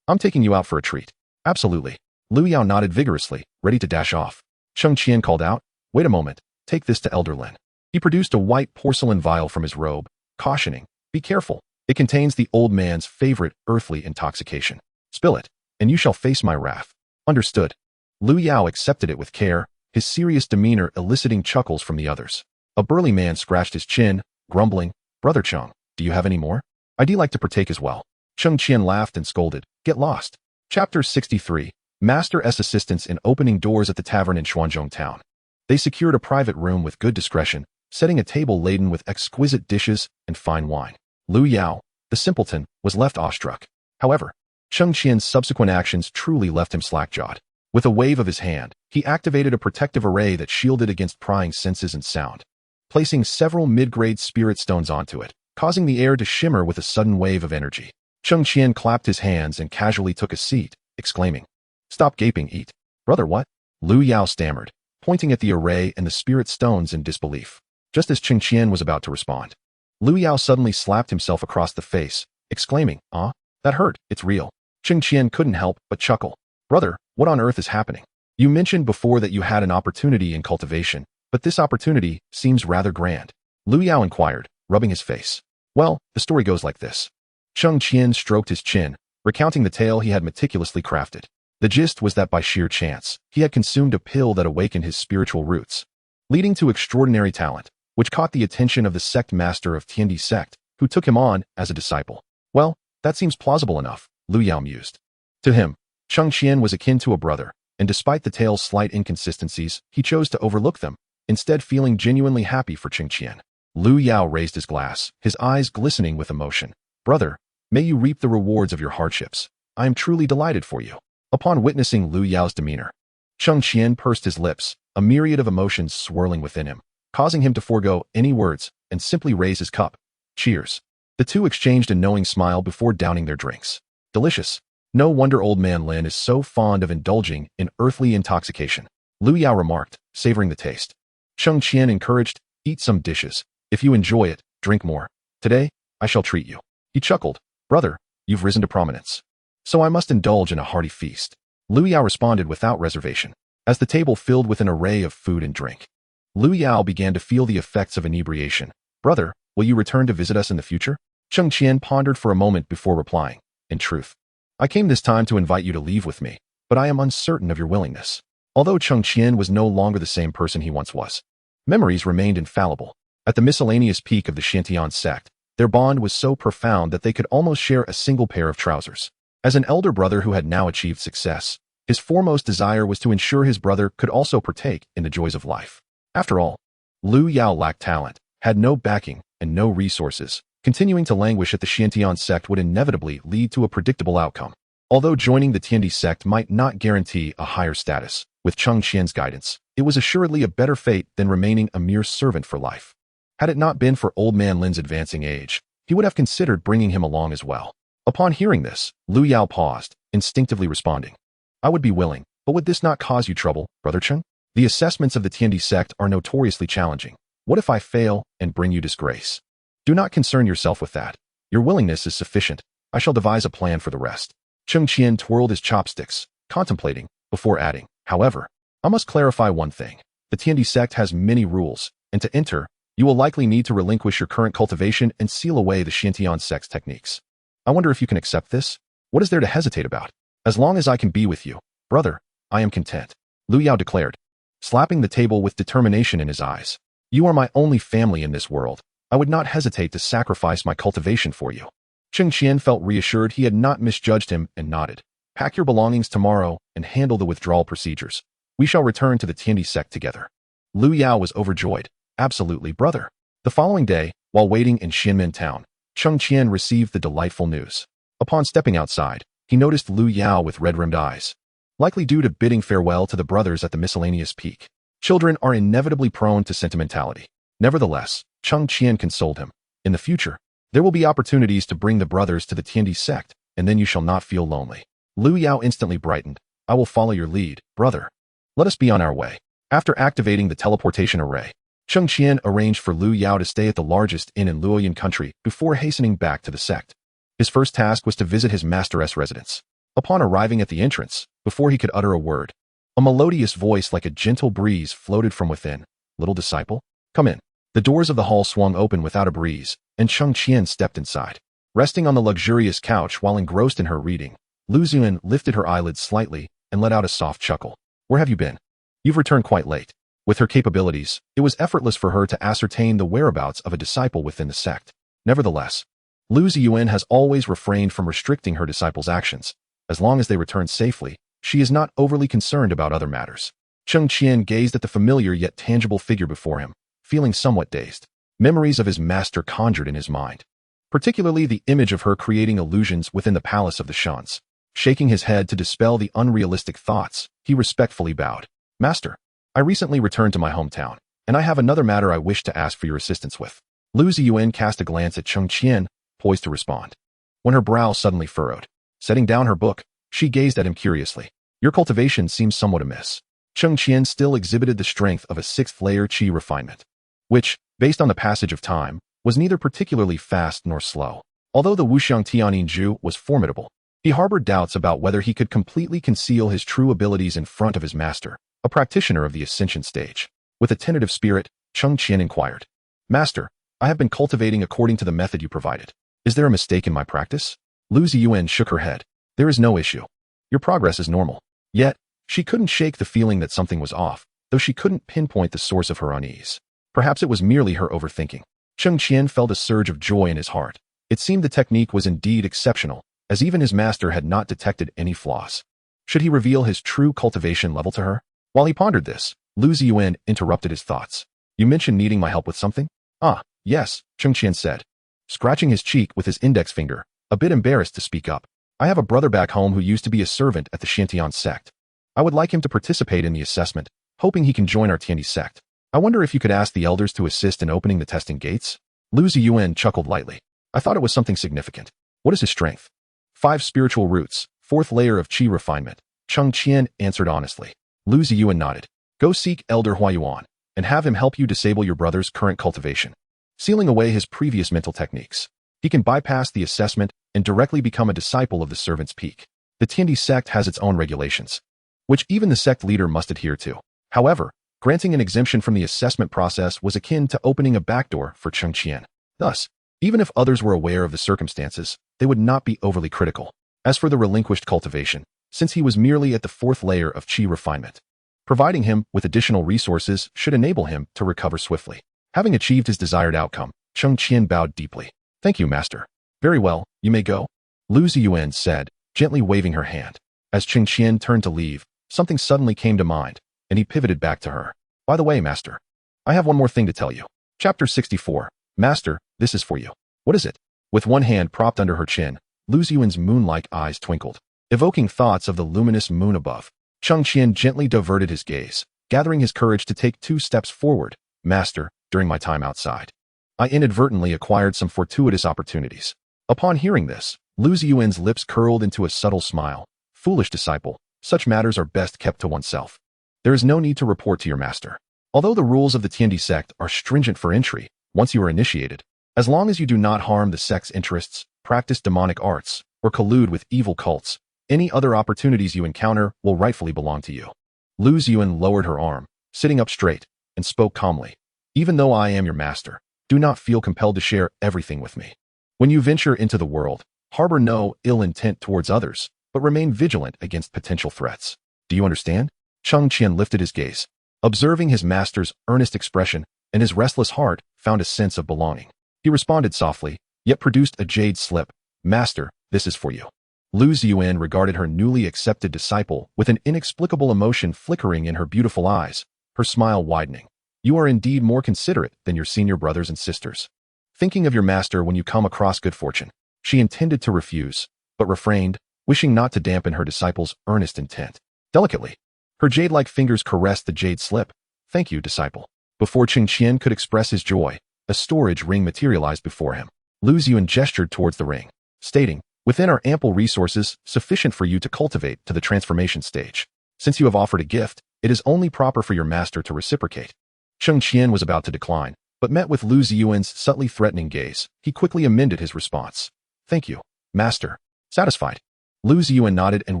I'm taking you out for a treat." "Absolutely." Yue Yao nodded vigorously, ready to dash off. Cheng Qian called out, "Wait a moment, take this to Elder Lin." He produced a white porcelain vial from his robe, cautioning, "Be careful, it contains the old man's favorite earthly intoxication. Spill it, and you shall face my wrath." "Understood." Yue Yao accepted it with care, his serious demeanor eliciting chuckles from the others. A burly man scratched his chin, grumbling, "Brother Cheng, do you have any more? I'd like to partake as well." Cheng Qian laughed and scolded, "Get lost." Chapter 63. Master S assistance in opening doors at the tavern in Xuanzhong town. They secured a private room with good discretion, setting a table laden with exquisite dishes and fine wine. Yue Yao, the simpleton, was left awestruck. However, Cheng Qian's subsequent actions truly left him slack-jawed. With a wave of his hand, he activated a protective array that shielded against prying senses and sound, placing several mid-grade spirit stones onto it, causing the air to shimmer with a sudden wave of energy. Cheng Qian clapped his hands and casually took a seat, exclaiming, "Stop gaping, eat." "Brother, what?" Yue Yao stammered, pointing at the array and the spirit stones in disbelief. Just as Cheng Qian was about to respond, Yue Yao suddenly slapped himself across the face, exclaiming, "Ah, that hurt, it's real." Cheng Qian couldn't help but chuckle. "Brother, What on earth is happening? You mentioned before that you had an opportunity in cultivation, but this opportunity seems rather grand. Yue Yao inquired, rubbing his face. Well, the story goes like this. Cheng Qian stroked his chin, recounting the tale he had meticulously crafted. The gist was that by sheer chance, he had consumed a pill that awakened his spiritual roots, leading to extraordinary talent, which caught the attention of the sect master of Tiandi sect, who took him on as a disciple. Well, that seems plausible enough, Yue Yao mused. To him, Cheng Qian was akin to a brother, and despite the tale's slight inconsistencies, he chose to overlook them, instead feeling genuinely happy for Cheng Qian. Yue Yao raised his glass, his eyes glistening with emotion. Brother, may you reap the rewards of your hardships. I am truly delighted for you. Upon witnessing Yue Yao's demeanor, Cheng Qian pursed his lips, a myriad of emotions swirling within him, causing him to forego any words and simply raise his cup. Cheers. The two exchanged a knowing smile before downing their drinks. Delicious. No wonder old man Lin is so fond of indulging in earthly intoxication, Yue Yao remarked, savoring the taste. Cheng Qian encouraged, eat some dishes. If you enjoy it, drink more. Today, I shall treat you. He chuckled. Brother, you've risen to prominence. So I must indulge in a hearty feast. Yue Yao responded without reservation, as the table filled with an array of food and drink. Yue Yao began to feel the effects of inebriation. Brother, will you return to visit us in the future? Cheng Qian pondered for a moment before replying. In truth, I came this time to invite you to leave with me, but I am uncertain of your willingness. Although Cheng Qian was no longer the same person he once was, memories remained infallible. At the miscellaneous peak of the Qian sect, their bond was so profound that they could almost share a single pair of trousers. As an elder brother who had now achieved success, his foremost desire was to ensure his brother could also partake in the joys of life. After all, Yue Yao lacked talent, had no backing, and no resources. Continuing to languish at the Qian sect would inevitably lead to a predictable outcome. Although joining the Tiandi sect might not guarantee a higher status, with Cheng Qian's guidance, it was assuredly a better fate than remaining a mere servant for life. Had it not been for old man Lin's advancing age, he would have considered bringing him along as well. Upon hearing this, Yue Yao paused, instinctively responding. I would be willing, but would this not cause you trouble, Brother Cheng? The assessments of the Tiandi sect are notoriously challenging. What if I fail and bring you disgrace? Do not concern yourself with that. Your willingness is sufficient. I shall devise a plan for the rest. Cheng Qian twirled his chopsticks, contemplating, before adding, however, I must clarify one thing. The Tiandi sect has many rules, and to enter, you will likely need to relinquish your current cultivation and seal away the Qian sect's techniques. I wonder if you can accept this? What is there to hesitate about? As long as I can be with you, brother, I am content, Yue Yao declared, slapping the table with determination in his eyes. You are my only family in this world. I would not hesitate to sacrifice my cultivation for you. Cheng Qian felt reassured he had not misjudged him and nodded. Pack your belongings tomorrow and handle the withdrawal procedures. We shall return to the Tiandi sect together. Yue Yao was overjoyed. Absolutely, brother. The following day, while waiting in Xianmen town, Cheng Qian received the delightful news. Upon stepping outside, he noticed Yue Yao with red-rimmed eyes, likely due to bidding farewell to the brothers at the miscellaneous peak. Children are inevitably prone to sentimentality. Nevertheless, Cheng Qian consoled him. In the future, there will be opportunities to bring the brothers to the Tiandi sect, and then you shall not feel lonely. Yue Yao instantly brightened. I will follow your lead, brother. Let us be on our way. After activating the teleportation array, Cheng Qian arranged for Yue Yao to stay at the largest inn in Luoyan country before hastening back to the sect. His first task was to visit his master's residence. Upon arriving at the entrance, before he could utter a word, a melodious voice like a gentle breeze floated from within. Little disciple, come in. The doors of the hall swung open without a breeze, and Cheng Qian stepped inside. Resting on the luxurious couch while engrossed in her reading, Lu Ziyuan lifted her eyelids slightly and let out a soft chuckle. Where have you been? You've returned quite late. With her capabilities, it was effortless for her to ascertain the whereabouts of a disciple within the sect. Nevertheless, Lu Ziyuan has always refrained from restricting her disciples' actions. As long as they return safely, she is not overly concerned about other matters. Cheng Qian gazed at the familiar yet tangible figure before him, feeling somewhat dazed. Memories of his master conjured in his mind, particularly the image of her creating illusions within the palace of the Shans. Shaking his head to dispel the unrealistic thoughts, he respectfully bowed. Master, I recently returned to my hometown, and I have another matter I wish to ask for your assistance with. Lu Ziyuan cast a glance at Cheng Qian, poised to respond, when her brow suddenly furrowed. Setting down her book, she gazed at him curiously. Your cultivation seems somewhat amiss. Cheng Qian still exhibited the strength of a sixth-layer qi refinement, which, based on the passage of time, was neither particularly fast nor slow. Although the Wuxiang Tianin Ju was formidable, He harbored doubts about whether he could completely conceal his true abilities in front of his master, a practitioner of the ascension stage. With a tentative spirit, Cheng Qian inquired, "Master, I have been cultivating according to the method you provided. Is there a mistake in my practice?" Lu Ziyuan shook her head. "There is no issue. Your progress is normal." Yet, she couldn't shake the feeling that something was off, though she couldn't pinpoint the source of her unease. Perhaps it was merely her overthinking. Cheng Qian felt a surge of joy in his heart. It seemed the technique was indeed exceptional, as even his master had not detected any flaws. Should he reveal his true cultivation level to her? While he pondered this, Lu Ziyuan interrupted his thoughts. "You mentioned needing my help with something?" "Ah, yes," Cheng Qian said, scratching his cheek with his index finger, a bit embarrassed to speak up. "I have a brother back home who used to be a servant at the Shantian sect. I would like him to participate in the assessment, hoping he can join our Tiandi sect. I wonder if you could ask the elders to assist in opening the testing gates?" Lu Ziyuan chuckled lightly. "I thought it was something significant. What is his strength?" 5 spiritual roots, 4th layer of qi refinement," Cheng Qian answered honestly. Lu Ziyuan nodded. "Go seek Elder Huayuan, and have him help you disable your brother's current cultivation, sealing away his previous mental techniques. He can bypass the assessment and directly become a disciple of the Servant's Peak. The Tiandi sect has its own regulations, which even the sect leader must adhere to. However, granting an exemption from the assessment process was akin to opening a backdoor for Cheng Qian. Thus, even if others were aware of the circumstances, they would not be overly critical. As for the relinquished cultivation, since he was merely at the 4th layer of qi refinement, providing him with additional resources should enable him to recover swiftly. Having achieved his desired outcome, Cheng Qian bowed deeply. "Thank you, master." "Very well, you may go," Lu Ziyuan said, gently waving her hand. As Cheng Qian turned to leave, something suddenly came to mind, and he pivoted back to her. "By the way, master, I have one more thing to tell you." Chapter 64. "Master, this is for you." "What is it?" With one hand propped under her chin, Lu Ziyuan's moon-like eyes twinkled, evoking thoughts of the luminous moon above. Cheng Qian gently diverted his gaze, gathering his courage to take 2 steps forward. "Master, during my time outside, I inadvertently acquired some fortuitous opportunities." Upon hearing this, Lu Ziyuan's lips curled into a subtle smile. "Foolish disciple, such matters are best kept to oneself. There is no need to report to your master. Although the rules of the Tiandi sect are stringent for entry, once you are initiated, as long as you do not harm the sect's interests, practice demonic arts, or collude with evil cults, any other opportunities you encounter will rightfully belong to you." Lu Ziyuan lowered her arm, sitting up straight, and spoke calmly. "Even though I am your master, do not feel compelled to share everything with me. When you venture into the world, harbor no ill intent towards others, but remain vigilant against potential threats. Do you understand?" Cheng Qian lifted his gaze, observing his master's earnest expression, and his restless heart found a sense of belonging. He responded softly, yet produced a jade slip. "Master, this is for you." Lu Ziyuan regarded her newly accepted disciple with an inexplicable emotion flickering in her beautiful eyes, her smile widening. "You are indeed more considerate than your senior brothers and sisters, thinking of your master when you come across good fortune." She intended to refuse, but refrained, wishing not to dampen her disciple's earnest intent. Delicately, her jade-like fingers caressed the jade slip. "Thank you, disciple." Before Cheng Qian could express his joy, a storage ring materialized before him. Lu Ziyuan gestured towards the ring, stating, "Within are ample resources sufficient for you to cultivate to the transformation stage. Since you have offered a gift, it is only proper for your master to reciprocate." Cheng Qian was about to decline, but met with Lu Ziyuan's subtly threatening gaze. He quickly amended his response. "Thank you, master." Satisfied, Lu Ziyuan nodded and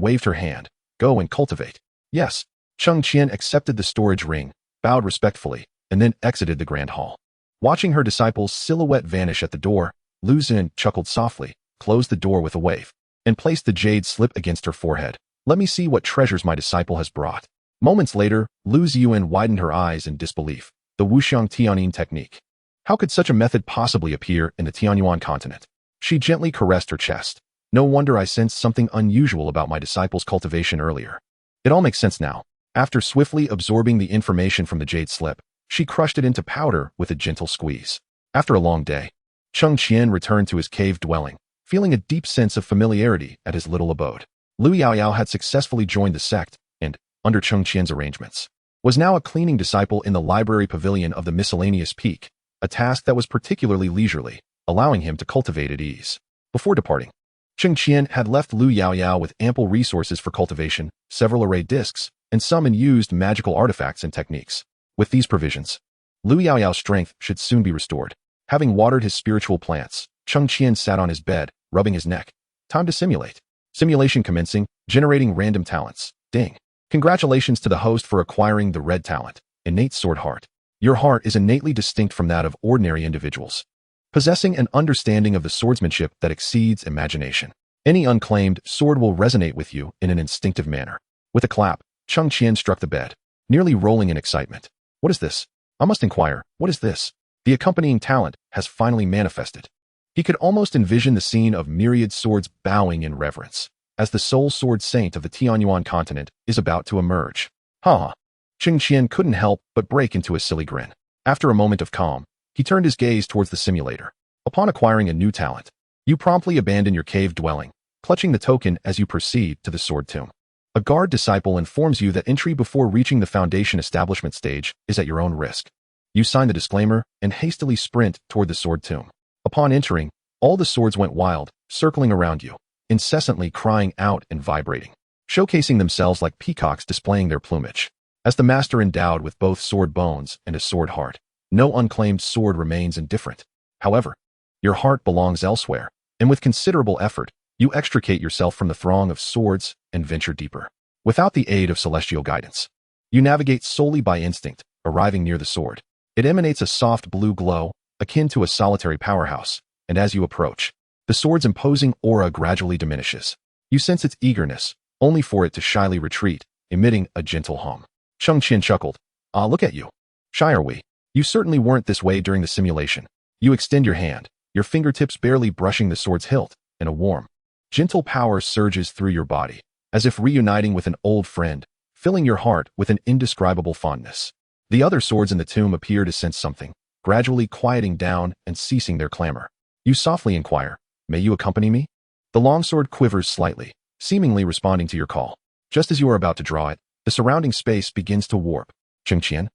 waved her hand. "Go and cultivate." "Yes." Cheng Qian accepted the storage ring, bowed respectfully, and then exited the grand hall. Watching her disciple's silhouette vanish at the door, Lu Ziyuan chuckled softly, closed the door with a wave, and placed the jade slip against her forehead. "Let me see what treasures my disciple has brought." Moments later, Lu Ziyuan widened her eyes in disbelief. The Wuxiang Tianin technique. How could such a method possibly appear in the Tianyuan continent? She gently caressed her chest. "No wonder I sensed something unusual about my disciple's cultivation earlier. It all makes sense now." After swiftly absorbing the information from the jade slip, she crushed it into powder with a gentle squeeze. After a long day, Cheng Qian returned to his cave dwelling, feeling a deep sense of familiarity at his little abode. Yue Yao had successfully joined the sect, and, under Cheng Qian's arrangements, was now a cleaning disciple in the library pavilion of the miscellaneous peak, a task that was particularly leisurely, allowing him to cultivate at ease. Before departing, Cheng Qian had left Yue Yao with ample resources for cultivation, several array discs, and some unused magical artifacts and techniques. With these provisions, Yue Yao's strength should soon be restored. Having watered his spiritual plants, Cheng Qian sat on his bed, rubbing his neck. Time to simulate. Simulation commencing, generating random talents. Ding. Congratulations to the host for acquiring the red talent, innate sword heart. Your heart is innately distinct from that of ordinary individuals, possessing an understanding of the swordsmanship that exceeds imagination. Any unclaimed sword will resonate with you in an instinctive manner. With a clap, Cheng Qian struck the bed, nearly rolling in excitement. What is this? I must inquire, what is this? The accompanying talent has finally manifested. He could almost envision the scene of myriad swords bowing in reverence, as the sole sword saint of the Tianyuan continent is about to emerge. Ha! Cheng Qian couldn't help but break into a silly grin. After a moment of calm, he turned his gaze towards the simulator. Upon acquiring a new talent, you promptly abandon your cave dwelling, clutching the token as you proceed to the sword tomb. A guard disciple informs you that entry before reaching the foundation establishment stage is at your own risk. You sign the disclaimer and hastily sprint toward the sword tomb. Upon entering, all the swords went wild, circling around you, incessantly crying out and vibrating, showcasing themselves like peacocks displaying their plumage. As the master endowed with both sword bones and a sword heart, no unclaimed sword remains indifferent. However, your heart belongs elsewhere, and with considerable effort, you extricate yourself from the throng of swords and venture deeper. Without the aid of celestial guidance, you navigate solely by instinct, arriving near the sword. It emanates a soft blue glow, akin to a solitary powerhouse, and as you approach, the sword's imposing aura gradually diminishes. You sense its eagerness, only for it to shyly retreat, emitting a gentle hum. Cheng Qian chuckled. Ah, look at you. Shy are we? You certainly weren't this way during the simulation. You extend your hand, your fingertips barely brushing the sword's hilt, and a warm, gentle power surges through your body, as if reuniting with an old friend, filling your heart with an indescribable fondness. The other swords in the tomb appear to sense something, gradually quieting down and ceasing their clamor. You softly inquire, may you accompany me? The longsword quivers slightly, seemingly responding to your call. Just as you are about to draw it, the surrounding space begins to warp. Cheng Qian?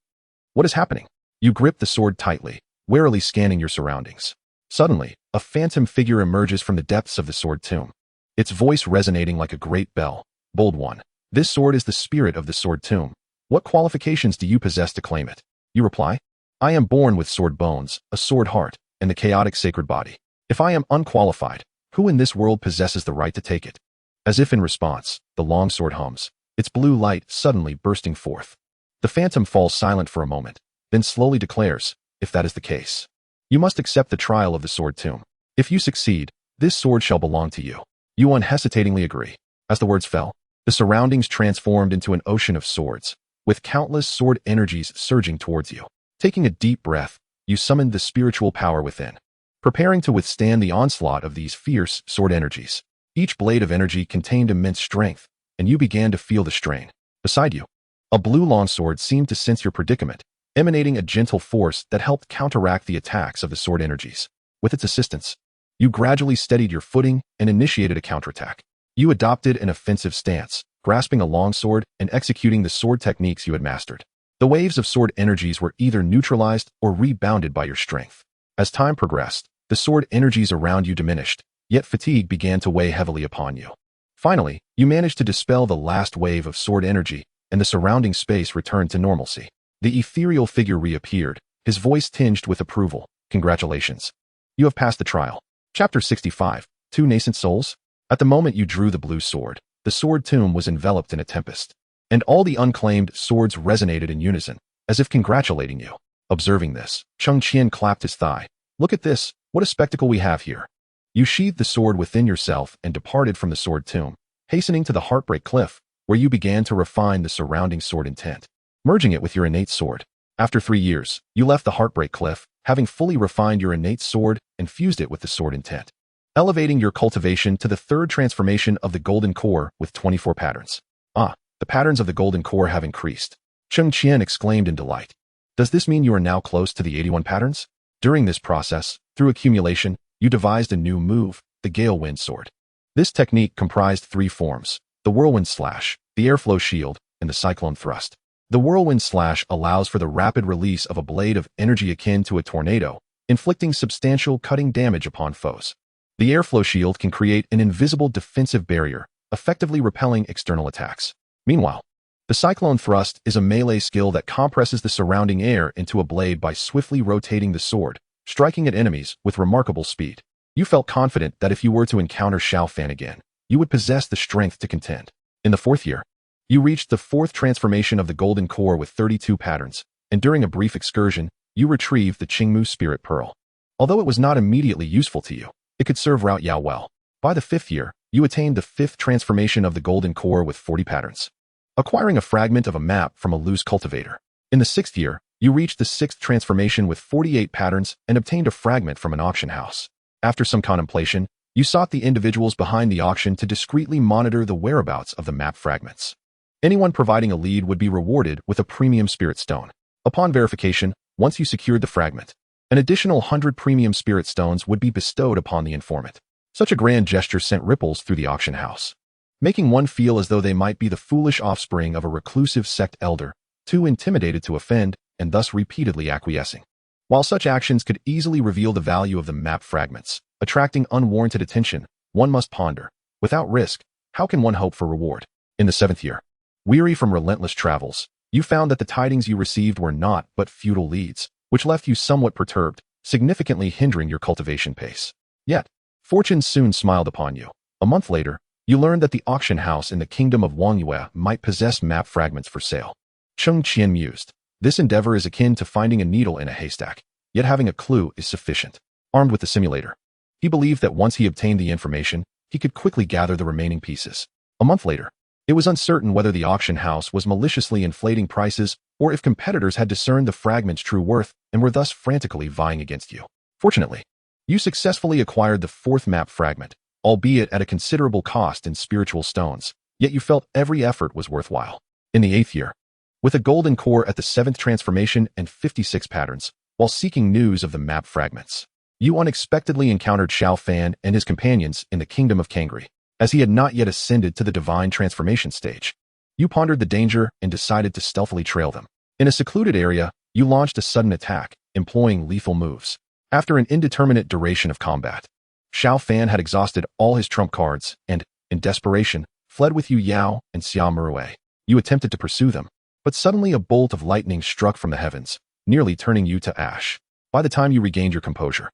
What is happening? You grip the sword tightly, warily scanning your surroundings. Suddenly, a phantom figure emerges from the depths of the sword tomb, its voice resonating like a great bell. Bold one, this sword is the spirit of the sword tomb. What qualifications do you possess to claim it? You reply, I am born with sword bones, a sword heart, and the chaotic sacred body. If I am unqualified, who in this world possesses the right to take it? As if in response, the longsword hums, its blue light suddenly bursting forth. The phantom falls silent for a moment, then slowly declares, if that is the case, you must accept the trial of the sword tomb. If you succeed, this sword shall belong to you. You unhesitatingly agree. As the words fell, the surroundings transformed into an ocean of swords, with countless sword energies surging towards you. Taking a deep breath, you summoned the spiritual power within, preparing to withstand the onslaught of these fierce sword energies. Each blade of energy contained immense strength, and you began to feel the strain. Beside you, a blue longsword seemed to sense your predicament, emanating a gentle force that helped counteract the attacks of the sword energies. With its assistance, you gradually steadied your footing and initiated a counterattack. You adopted an offensive stance, grasping a longsword and executing the sword techniques you had mastered. The waves of sword energies were either neutralized or rebounded by your strength. As time progressed, the sword energies around you diminished, yet fatigue began to weigh heavily upon you. Finally, you managed to dispel the last wave of sword energy, and the surrounding space returned to normalcy. The ethereal figure reappeared, his voice tinged with approval. Congratulations. You have passed the trial. Chapter 65. Two Nascent Souls? At the moment you drew the blue sword, the sword tomb was enveloped in a tempest, and all the unclaimed swords resonated in unison, as if congratulating you. Observing this, Cheng Qian clapped his thigh. Look at this, what a spectacle we have here. You sheathed the sword within yourself and departed from the sword tomb, hastening to the Heartbreak Cliff, where you began to refine the surrounding sword intent, merging it with your innate sword. After 3 years, you left the Heartbreak Cliff, having fully refined your innate sword and fused it with the sword intent, elevating your cultivation to the third transformation of the Golden Core with 24 patterns. Ah, the patterns of the Golden Core have increased. Cheng Qian exclaimed in delight. Does this mean you are now close to the 81 patterns? During this process, through accumulation, you devised a new move, the Gale Wind Sword. This technique comprised 3 forms, the Whirlwind Slash, the Airflow Shield, and the Cyclone Thrust. The Whirlwind Slash allows for the rapid release of a blade of energy akin to a tornado, inflicting substantial cutting damage upon foes. The Airflow Shield can create an invisible defensive barrier, effectively repelling external attacks. Meanwhile, the Cyclone Thrust is a melee skill that compresses the surrounding air into a blade by swiftly rotating the sword, striking at enemies with remarkable speed. You felt confident that if you were to encounter Xiao Fan again, you would possess the strength to contend. In the 4th year, you reached the 4th transformation of the golden core with 32 patterns, and during a brief excursion, you retrieved the Qingmu Spirit Pearl. Although it was not immediately useful to you, it could serve Yue Yao well. By the 5th year, you attained the 5th transformation of the golden core with 40 patterns, acquiring a fragment of a map from a loose cultivator. In the 6th year, you reached the 6th transformation with 48 patterns and obtained a fragment from an auction house. After some contemplation, you sought the individuals behind the auction to discreetly monitor the whereabouts of the map fragments. Anyone providing a lead would be rewarded with a premium spirit stone. Upon verification, once you secured the fragment, an additional 100 premium spirit stones would be bestowed upon the informant. Such a grand gesture sent ripples through the auction house, making one feel as though they might be the foolish offspring of a reclusive sect elder, too intimidated to offend and thus repeatedly acquiescing. While such actions could easily reveal the value of the map fragments, attracting unwarranted attention, one must ponder, without risk, how can one hope for reward? In the 7th year, weary from relentless travels, you found that the tidings you received were naught but futile leads, which left you somewhat perturbed, significantly hindering your cultivation pace. Yet, fortune soon smiled upon you. A month later, you learned that the auction house in the kingdom of Wangyue might possess map fragments for sale. Cheng Qian mused. This endeavor is akin to finding a needle in a haystack, yet having a clue is sufficient. Armed with the simulator, he believed that once he obtained the information, he could quickly gather the remaining pieces. A month later, it was uncertain whether the auction house was maliciously inflating prices or if competitors had discerned the fragment's true worth and were thus frantically vying against you. Fortunately, you successfully acquired the 4th map fragment, albeit at a considerable cost in spiritual stones, yet you felt every effort was worthwhile. In the 8th year, with a golden core at the 7th transformation and 56 patterns, while seeking news of the map fragments, you unexpectedly encountered Xiao Fan and his companions in the kingdom of Kangri, as he had not yet ascended to the divine transformation stage. You pondered the danger and decided to stealthily trail them. In a secluded area, you launched a sudden attack, employing lethal moves. After an indeterminate duration of combat, Xiao Fan had exhausted all his trump cards and, in desperation, fled with Yue Yao and Xia Murui. You attempted to pursue them, but suddenly a bolt of lightning struck from the heavens, nearly turning you to ash. By the time you regained your composure,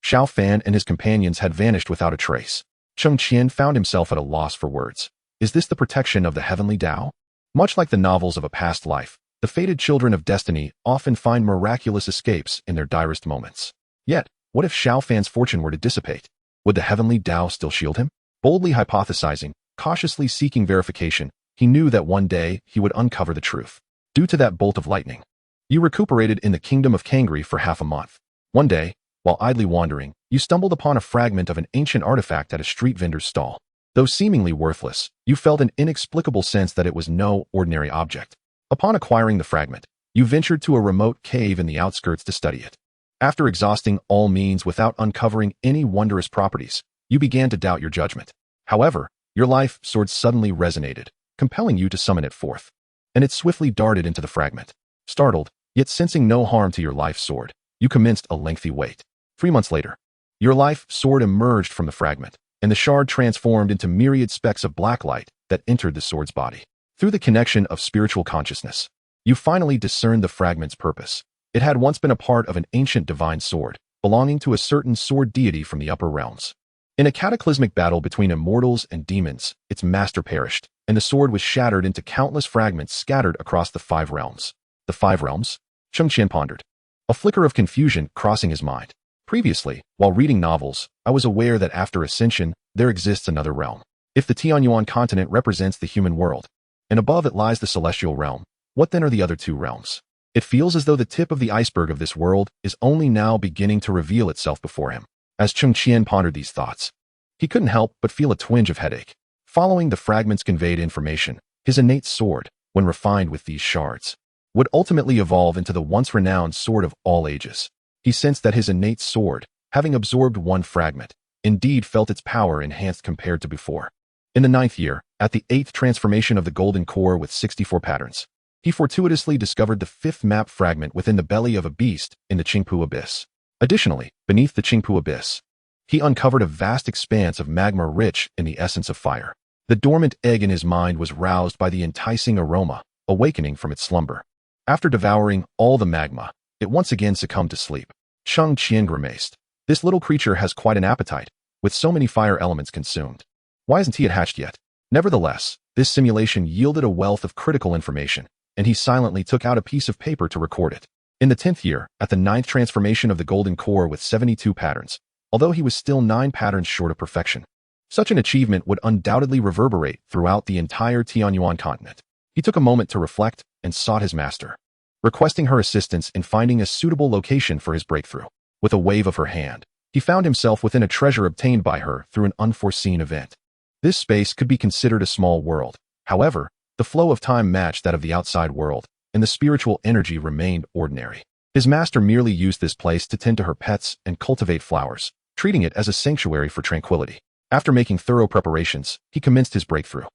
Xiao Fan and his companions had vanished without a trace. Cheng Qian found himself at a loss for words. Is this the protection of the heavenly Tao? Much like the novels of a past life, the fated children of destiny often find miraculous escapes in their direst moments. Yet, what if Xiao Fan's fortune were to dissipate? Would the heavenly Tao still shield him? Boldly hypothesizing, cautiously seeking verification, he knew that one day he would uncover the truth. Due to that bolt of lightning, you recuperated in the kingdom of Kangri for half a month. One day, while idly wandering, you stumbled upon a fragment of an ancient artifact at a street vendor's stall. Though seemingly worthless, you felt an inexplicable sense that it was no ordinary object. Upon acquiring the fragment, you ventured to a remote cave in the outskirts to study it. After exhausting all means without uncovering any wondrous properties, you began to doubt your judgment. However, your life sword suddenly resonated, compelling you to summon it forth, and it swiftly darted into the fragment. Startled, yet sensing no harm to your life sword, you commenced a lengthy wait. 3 months later, your life sword emerged from the fragment, and the shard transformed into myriad specks of black light that entered the sword's body. Through the connection of spiritual consciousness, you finally discerned the fragment's purpose. It had once been a part of an ancient divine sword, belonging to a certain sword deity from the upper realms. In a cataclysmic battle between immortals and demons, its master perished, and the sword was shattered into countless fragments scattered across the 5 realms. The 5 realms? Cheng Qian pondered, a flicker of confusion crossing his mind. Previously, while reading novels, I was aware that after ascension, there exists another realm. If the Tianyuan continent represents the human world, and above it lies the celestial realm, what then are the other 2 realms? It feels as though the tip of the iceberg of this world is only now beginning to reveal itself before him. As Cheng Qian pondered these thoughts, he couldn't help but feel a twinge of headache. Following the fragment's conveyed information, his innate sword, when refined with these shards, would ultimately evolve into the once renowned sword of all ages. He sensed that his innate sword, having absorbed one fragment, indeed felt its power enhanced compared to before. In the 9th year, at the 8th transformation of the golden core with 64 patterns, he fortuitously discovered the 5th map fragment within the belly of a beast in the Qingpu Abyss. Additionally, beneath the Qingpu Abyss, he uncovered a vast expanse of magma rich in the essence of fire. The dormant egg in his mind was roused by the enticing aroma, awakening from its slumber. After devouring all the magma, it once again succumbed to sleep. Cheng Qian grimaced. This little creature has quite an appetite, with so many fire elements consumed. Why isn't he hatched yet? Nevertheless, this simulation yielded a wealth of critical information, and he silently took out a piece of paper to record it. In the 10th year, at the 9th transformation of the golden core with 72 patterns, although he was still 9 patterns short of perfection. Such an achievement would undoubtedly reverberate throughout the entire Tianyuan continent. He took a moment to reflect and sought his master, requesting her assistance in finding a suitable location for his breakthrough. With a wave of her hand, he found himself within a treasure obtained by her through an unforeseen event. This space could be considered a small world. However, the flow of time matched that of the outside world, and the spiritual energy remained ordinary. His master merely used this place to tend to her pets and cultivate flowers, treating it as a sanctuary for tranquility. After making thorough preparations, he commenced his breakthrough.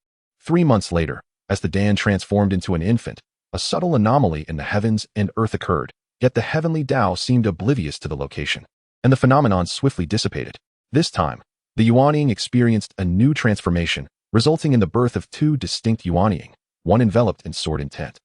3 months later, as the Dan transformed into an infant, a subtle anomaly in the heavens and earth occurred, yet the heavenly Tao seemed oblivious to the location, and the phenomenon swiftly dissipated. This time, the Yuanying experienced a new transformation, resulting in the birth of 2 distinct Yuanying, one enveloped in sword intent,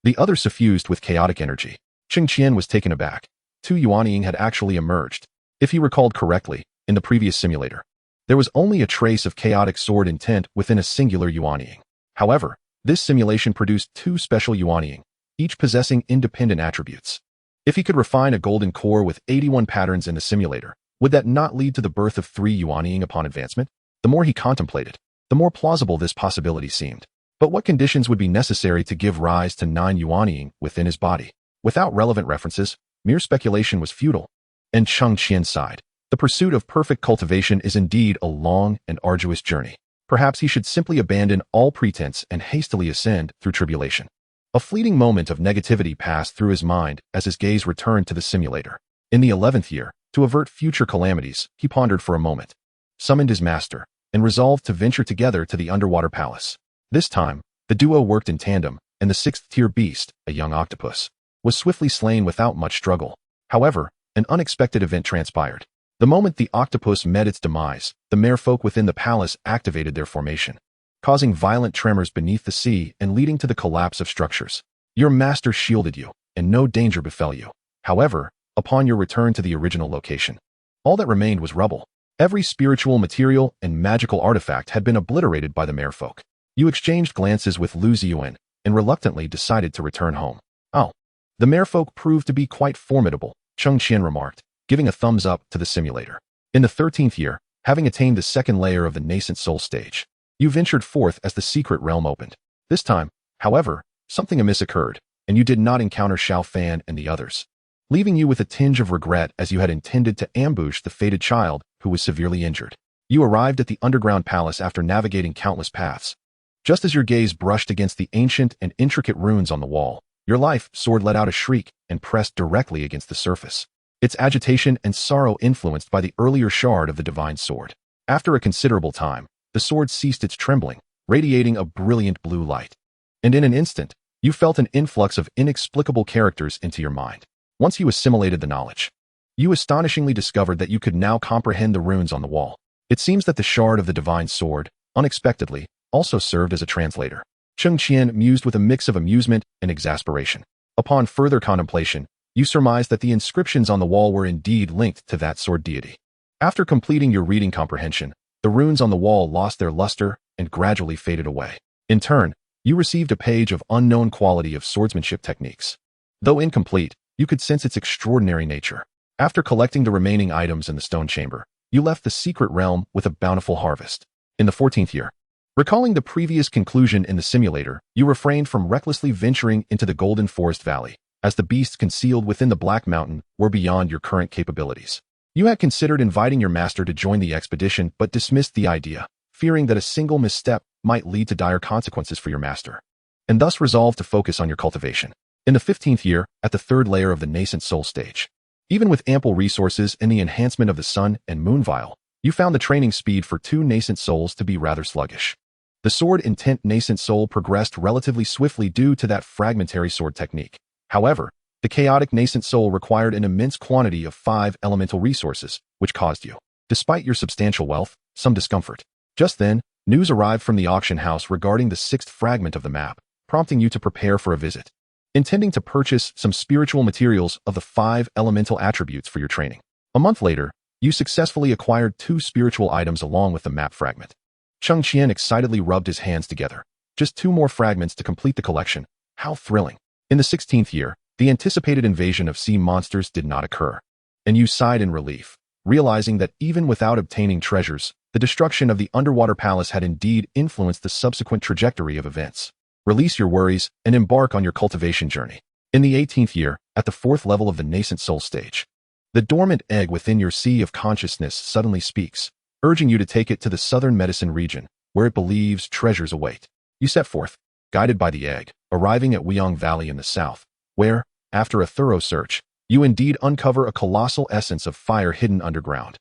the other suffused with chaotic energy. Cheng Qian was taken aback. 2 Yuanying had actually emerged. If he recalled correctly, in the previous simulator, there was only a trace of chaotic sword intent within a singular Yuanying. However, this simulation produced 2 special Yuanying, each possessing independent attributes. If he could refine a golden core with 81 patterns in the simulator, would that not lead to the birth of 3 Yuanying upon advancement? The more he contemplated, the more plausible this possibility seemed. But what conditions would be necessary to give rise to 9 Yuanying within his body? Without relevant references, mere speculation was futile. And Cheng Qian sighed. The pursuit of perfect cultivation is indeed a long and arduous journey. Perhaps he should simply abandon all pretense and hastily ascend through tribulation. A fleeting moment of negativity passed through his mind as his gaze returned to the simulator. In the 11th year, to avert future calamities, he pondered for a moment, summoned his master, and resolved to venture together to the underwater palace. This time, the duo worked in tandem, and the 6th-tier beast, a young octopus, was swiftly slain without much struggle. However, an unexpected event transpired. The moment the octopus met its demise, the merfolk within the palace activated their formation, causing violent tremors beneath the sea and leading to the collapse of structures. Your master shielded you, and no danger befell you. However, upon your return to the original location, all that remained was rubble. Every spiritual material and magical artifact had been obliterated by the merfolk. You exchanged glances with Lu Ziyuan and reluctantly decided to return home. Oh, the merfolk proved to be quite formidable, Cheng Qian remarked, giving a thumbs up to the simulator. In the 13th year, having attained the 2nd layer of the nascent soul stage, you ventured forth as the secret realm opened. This time, however, something amiss occurred, and you did not encounter Xiao Fan and the others, leaving you with a tinge of regret as you had intended to ambush the fated child who was severely injured. You arrived at the underground palace after navigating countless paths. Just as your gaze brushed against the ancient and intricate runes on the wall, your life sword let out a shriek and pressed directly against the surface, its agitation and sorrow influenced by the earlier shard of the divine sword. After a considerable time, the sword ceased its trembling, radiating a brilliant blue light. And in an instant, you felt an influx of inexplicable characters into your mind. Once you assimilated the knowledge, you astonishingly discovered that you could now comprehend the runes on the wall. It seems that the shard of the divine sword, unexpectedly, also served as a translator. Cheng Qian mused with a mix of amusement and exasperation. Upon further contemplation, you surmised that the inscriptions on the wall were indeed linked to that sword deity. After completing your reading comprehension, the runes on the wall lost their luster and gradually faded away. In turn, you received a page of unknown quality of swordsmanship techniques. Though incomplete, you could sense its extraordinary nature. After collecting the remaining items in the stone chamber, you left the secret realm with a bountiful harvest. In the 14th year, recalling the previous conclusion in the simulator, you refrained from recklessly venturing into the Golden Forest Valley, as the beasts concealed within the Black Mountain were beyond your current capabilities. You had considered inviting your master to join the expedition but dismissed the idea, fearing that a single misstep might lead to dire consequences for your master, and thus resolved to focus on your cultivation. In the 15th year, at the 3rd layer of the nascent soul stage, even with ample resources and the enhancement of the sun and moon vial, you found the training speed for 2 nascent souls to be rather sluggish. The sword intent nascent soul progressed relatively swiftly due to that fragmentary sword technique. However, the chaotic nascent soul required an immense quantity of 5 elemental resources, which caused you, despite your substantial wealth, some discomfort. Just then, news arrived from the auction house regarding the 6th fragment of the map, prompting you to prepare for a visit, intending to purchase some spiritual materials of the 5 elemental attributes for your training. A month later, you successfully acquired 2 spiritual items along with the map fragment. Cheng Qian excitedly rubbed his hands together. Just 2 more fragments to complete the collection. How thrilling. In the 16th year, the anticipated invasion of sea monsters did not occur. And Yue sighed in relief, realizing that even without obtaining treasures, the destruction of the underwater palace had indeed influenced the subsequent trajectory of events. Release your worries and embark on your cultivation journey. In the 18th year, at the 4th level of the nascent soul stage, the dormant egg within your sea of consciousness suddenly speaks, urging you to take it to the southern medicine region, where it believes treasures await. You set forth, guided by the egg, arriving at Weiyang Valley in the south, where, after a thorough search, you indeed uncover a colossal essence of fire hidden underground.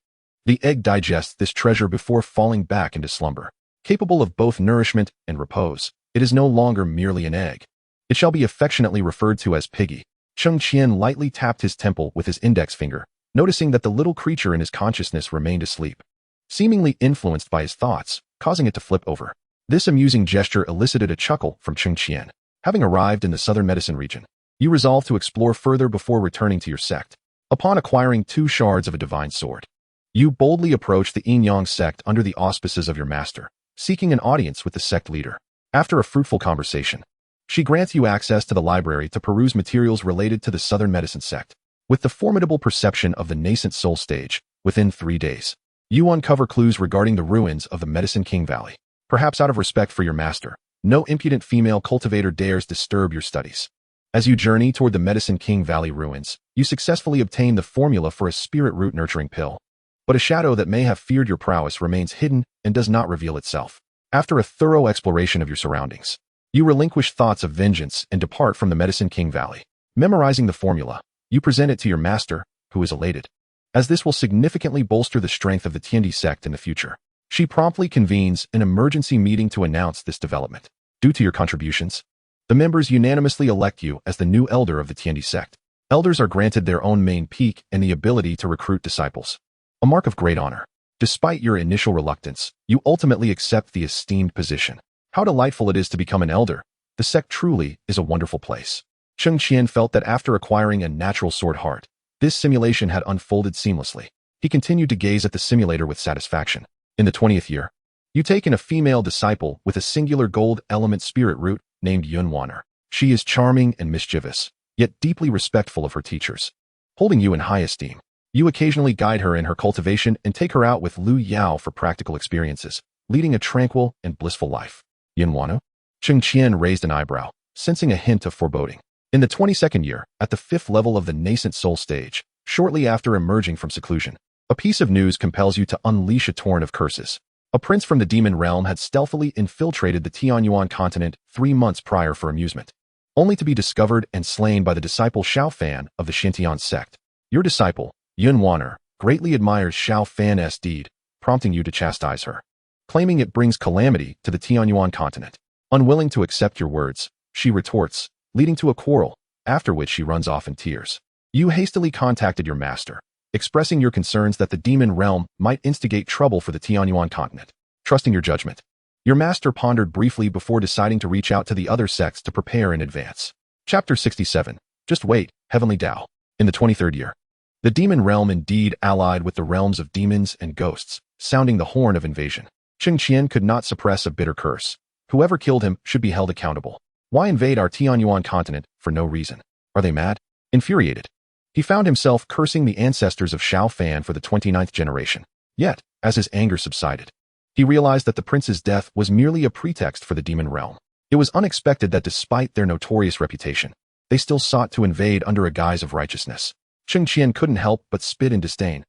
The egg digests this treasure before falling back into slumber. Capable of both nourishment and repose, it is no longer merely an egg. It shall be affectionately referred to as Piggy. Cheng Qian lightly tapped his temple with his index finger, noticing that the little creature in his consciousness remained asleep, seemingly influenced by his thoughts, causing it to flip over. This amusing gesture elicited a chuckle from Cheng Qian. Having arrived in the southern medicine region, you resolve to explore further before returning to your sect. Upon acquiring 2 shards of a divine sword, you boldly approach the Yin-Yang sect under the auspices of your master, seeking an audience with the sect leader. After a fruitful conversation, she grants you access to the library to peruse materials related to the southern medicine sect. With the formidable perception of the nascent soul stage, within 3 days, you uncover clues regarding the ruins of the Medicine King Valley. Perhaps out of respect for your master, no impudent female cultivator dares disturb your studies. As you journey toward the Medicine King Valley ruins, you successfully obtain the formula for a spirit root nurturing pill. But a shadow that may have feared your prowess remains hidden and does not reveal itself. After a thorough exploration of your surroundings, you relinquish thoughts of vengeance and depart from the Medicine King Valley. Memorizing the formula, you present it to your master, who is elated, as this will significantly bolster the strength of the Tiandi sect in the future. She promptly convenes an emergency meeting to announce this development. Due to your contributions, the members unanimously elect you as the new elder of the Tiandi sect. Elders are granted their own main peak and the ability to recruit disciples, a mark of great honor. Despite your initial reluctance, you ultimately accept the esteemed position. How delightful it is to become an elder. The sect truly is a wonderful place. Cheng Qian felt that after acquiring a natural sword heart, this simulation had unfolded seamlessly. He continued to gaze at the simulator with satisfaction. In the 20th year, you take in a female disciple with a singular gold element spirit root named Yun Wanner. She is charming and mischievous, yet deeply respectful of her teachers, holding you in high esteem. You occasionally guide her in her cultivation and take her out with Yue Yao for practical experiences, leading a tranquil and blissful life. Yun Wanner? Cheng Qian raised an eyebrow, sensing a hint of foreboding. In the 22nd year, at the 5th level of the nascent soul stage, shortly after emerging from seclusion, a piece of news compels you to unleash a torrent of curses. A prince from the demon realm had stealthily infiltrated the Tianyuan continent 3 months prior for amusement, only to be discovered and slain by the disciple Xiao Fan of the Xintian sect. Your disciple, Yun Wanner, greatly admires Xiao Fan's deed, prompting you to chastise her, claiming it brings calamity to the Tianyuan continent. Unwilling to accept your words, she retorts, leading to a quarrel, after which she runs off in tears. You hastily contacted your master, expressing your concerns that the demon realm might instigate trouble for the Tianyuan continent. Trusting your judgment, your master pondered briefly before deciding to reach out to the other sects to prepare in advance. Chapter 67. Just wait, Heavenly Tao. In the 23rd year, the demon realm indeed allied with the realms of demons and ghosts, sounding the horn of invasion. Cheng Qian could not suppress a bitter curse. Whoever killed him should be held accountable. Why invade our Tianyuan continent for no reason? Are they mad? Infuriated, he found himself cursing the ancestors of Xiao Fan for the 29th generation. Yet, as his anger subsided, he realized that the prince's death was merely a pretext for the demon realm. It was unexpected that despite their notorious reputation, they still sought to invade under a guise of righteousness. Cheng Qian couldn't help but spit in disdain.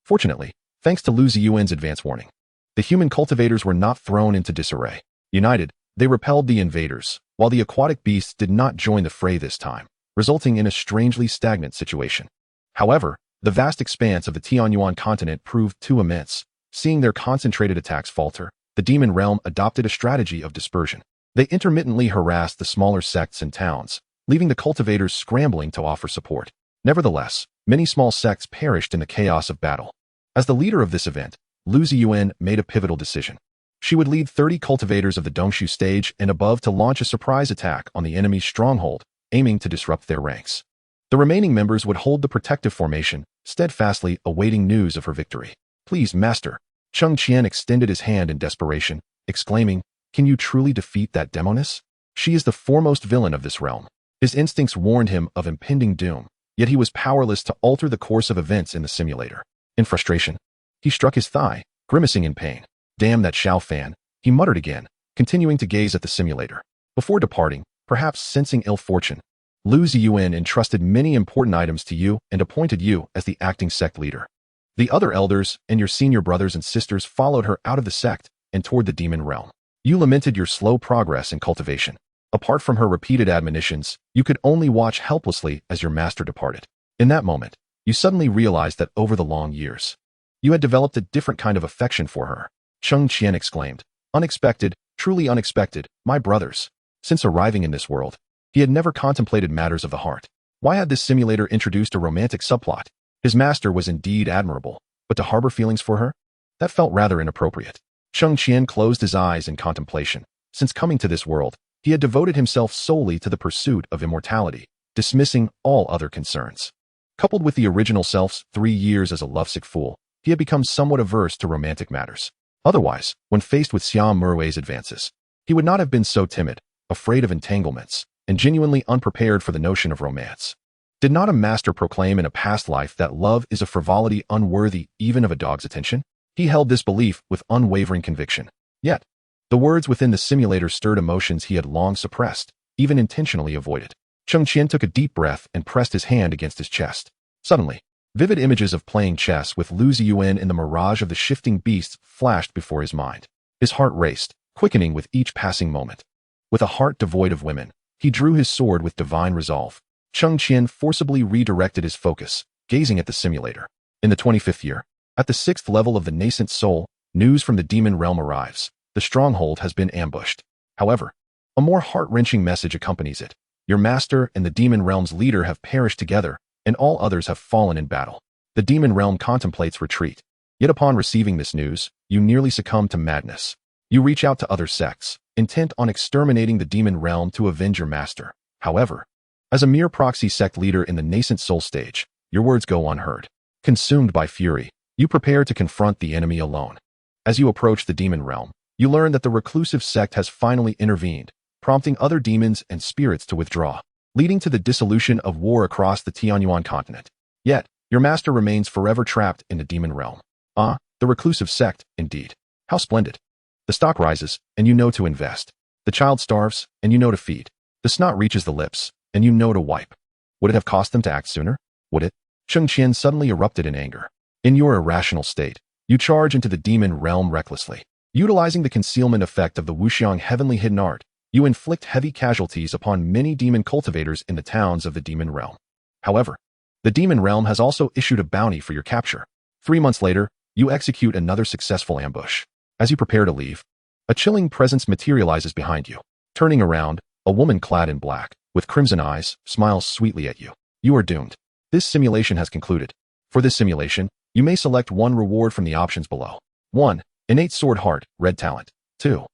Fortunately, thanks to Lu Ziyuan's advance warning, the human cultivators were not thrown into disarray. United, they repelled the invaders, while the aquatic beasts did not join the fray this time, resulting in a strangely stagnant situation. However, the vast expanse of the Tianyuan continent proved too immense. Seeing their concentrated attacks falter, the demon realm adopted a strategy of dispersion. They intermittently harassed the smaller sects and towns, leaving the cultivators scrambling to offer support. Nevertheless, many small sects perished in the chaos of battle. As the leader of this event, Lu Ziyuan made a pivotal decision. She would lead 30 cultivators of the Dongshu stage and above to launch a surprise attack on the enemy's stronghold, aiming to disrupt their ranks. The remaining members would hold the protective formation, steadfastly awaiting news of her victory. Please, Master. Cheng Qian extended his hand in desperation, exclaiming, "Can you truly defeat that demoness? She is the foremost villain of this realm." His instincts warned him of impending doom, yet he was powerless to alter the course of events in the simulator. In frustration, he struck his thigh, grimacing in pain. "Damn that Xiao Fan," he muttered again, continuing to gaze at the simulator. Before departing, perhaps sensing ill fortune, Lu Ziyuan entrusted many important items to you and appointed you as the acting sect leader. The other elders and your senior brothers and sisters followed her out of the sect and toward the demon realm. You lamented your slow progress in cultivation. Apart from her repeated admonitions, you could only watch helplessly as your master departed. In that moment, you suddenly realized that over the long years, you had developed a different kind of affection for her. Cheng Qian exclaimed, "Unexpected, truly unexpected, my brothers." Since arriving in this world, he had never contemplated matters of the heart. Why had this simulator introduced a romantic subplot? His master was indeed admirable, but to harbor feelings for her? That felt rather inappropriate. Cheng Qian closed his eyes in contemplation. Since coming to this world, he had devoted himself solely to the pursuit of immortality, dismissing all other concerns. Coupled with the original self's 3 years as a lovesick fool, he had become somewhat averse to romantic matters. Otherwise, when faced with Xia Merui's advances, he would not have been so timid, afraid of entanglements, and genuinely unprepared for the notion of romance. Did not a master proclaim in a past life that love is a frivolity unworthy even of a dog's attention? He held this belief with unwavering conviction. Yet, the words within the simulator stirred emotions he had long suppressed, even intentionally avoided. Cheng Qian took a deep breath and pressed his hand against his chest. Suddenly, vivid images of playing chess with Lu Ziyuan in the mirage of the shifting beasts flashed before his mind. His heart raced, quickening with each passing moment. With a heart devoid of women, he drew his sword with divine resolve. Cheng Qian forcibly redirected his focus, gazing at the simulator. In the 25th year, at the 6th level of the nascent soul, news from the demon realm arrives. The stronghold has been ambushed. However, a more heart-wrenching message accompanies it. Your master and the demon realm's leader have perished together, and all others have fallen in battle. The demon realm contemplates retreat. Yet upon receiving this news, you nearly succumb to madness. You reach out to other sects, intent on exterminating the demon realm to avenge your master. However, as a mere proxy sect leader in the nascent soul stage, your words go unheard. Consumed by fury, you prepare to confront the enemy alone. As you approach the demon realm, you learn that the reclusive sect has finally intervened, prompting other demons and spirits to withdraw, leading to the dissolution of war across the Tianyuan continent. Yet, your master remains forever trapped in the demon realm. Ah, the reclusive sect, indeed. How splendid. The stock rises, and you know to invest. The child starves, and you know to feed. The snot reaches the lips, and you know to wipe. Would it have cost them to act sooner? Would it? Cheng Qian suddenly erupted in anger. In your irrational state, you charge into the demon realm recklessly. Utilizing the concealment effect of the Wuxiang heavenly hidden art, you inflict heavy casualties upon many demon cultivators in the towns of the demon realm. However, the demon realm has also issued a bounty for your capture. 3 months later, you execute another successful ambush. As you prepare to leave, a chilling presence materializes behind you. Turning around, a woman clad in black, with crimson eyes, smiles sweetly at you. You are doomed. This simulation has concluded. For this simulation, you may select one reward from the options below. 1. Innate Sword Heart, Red Talent. 2.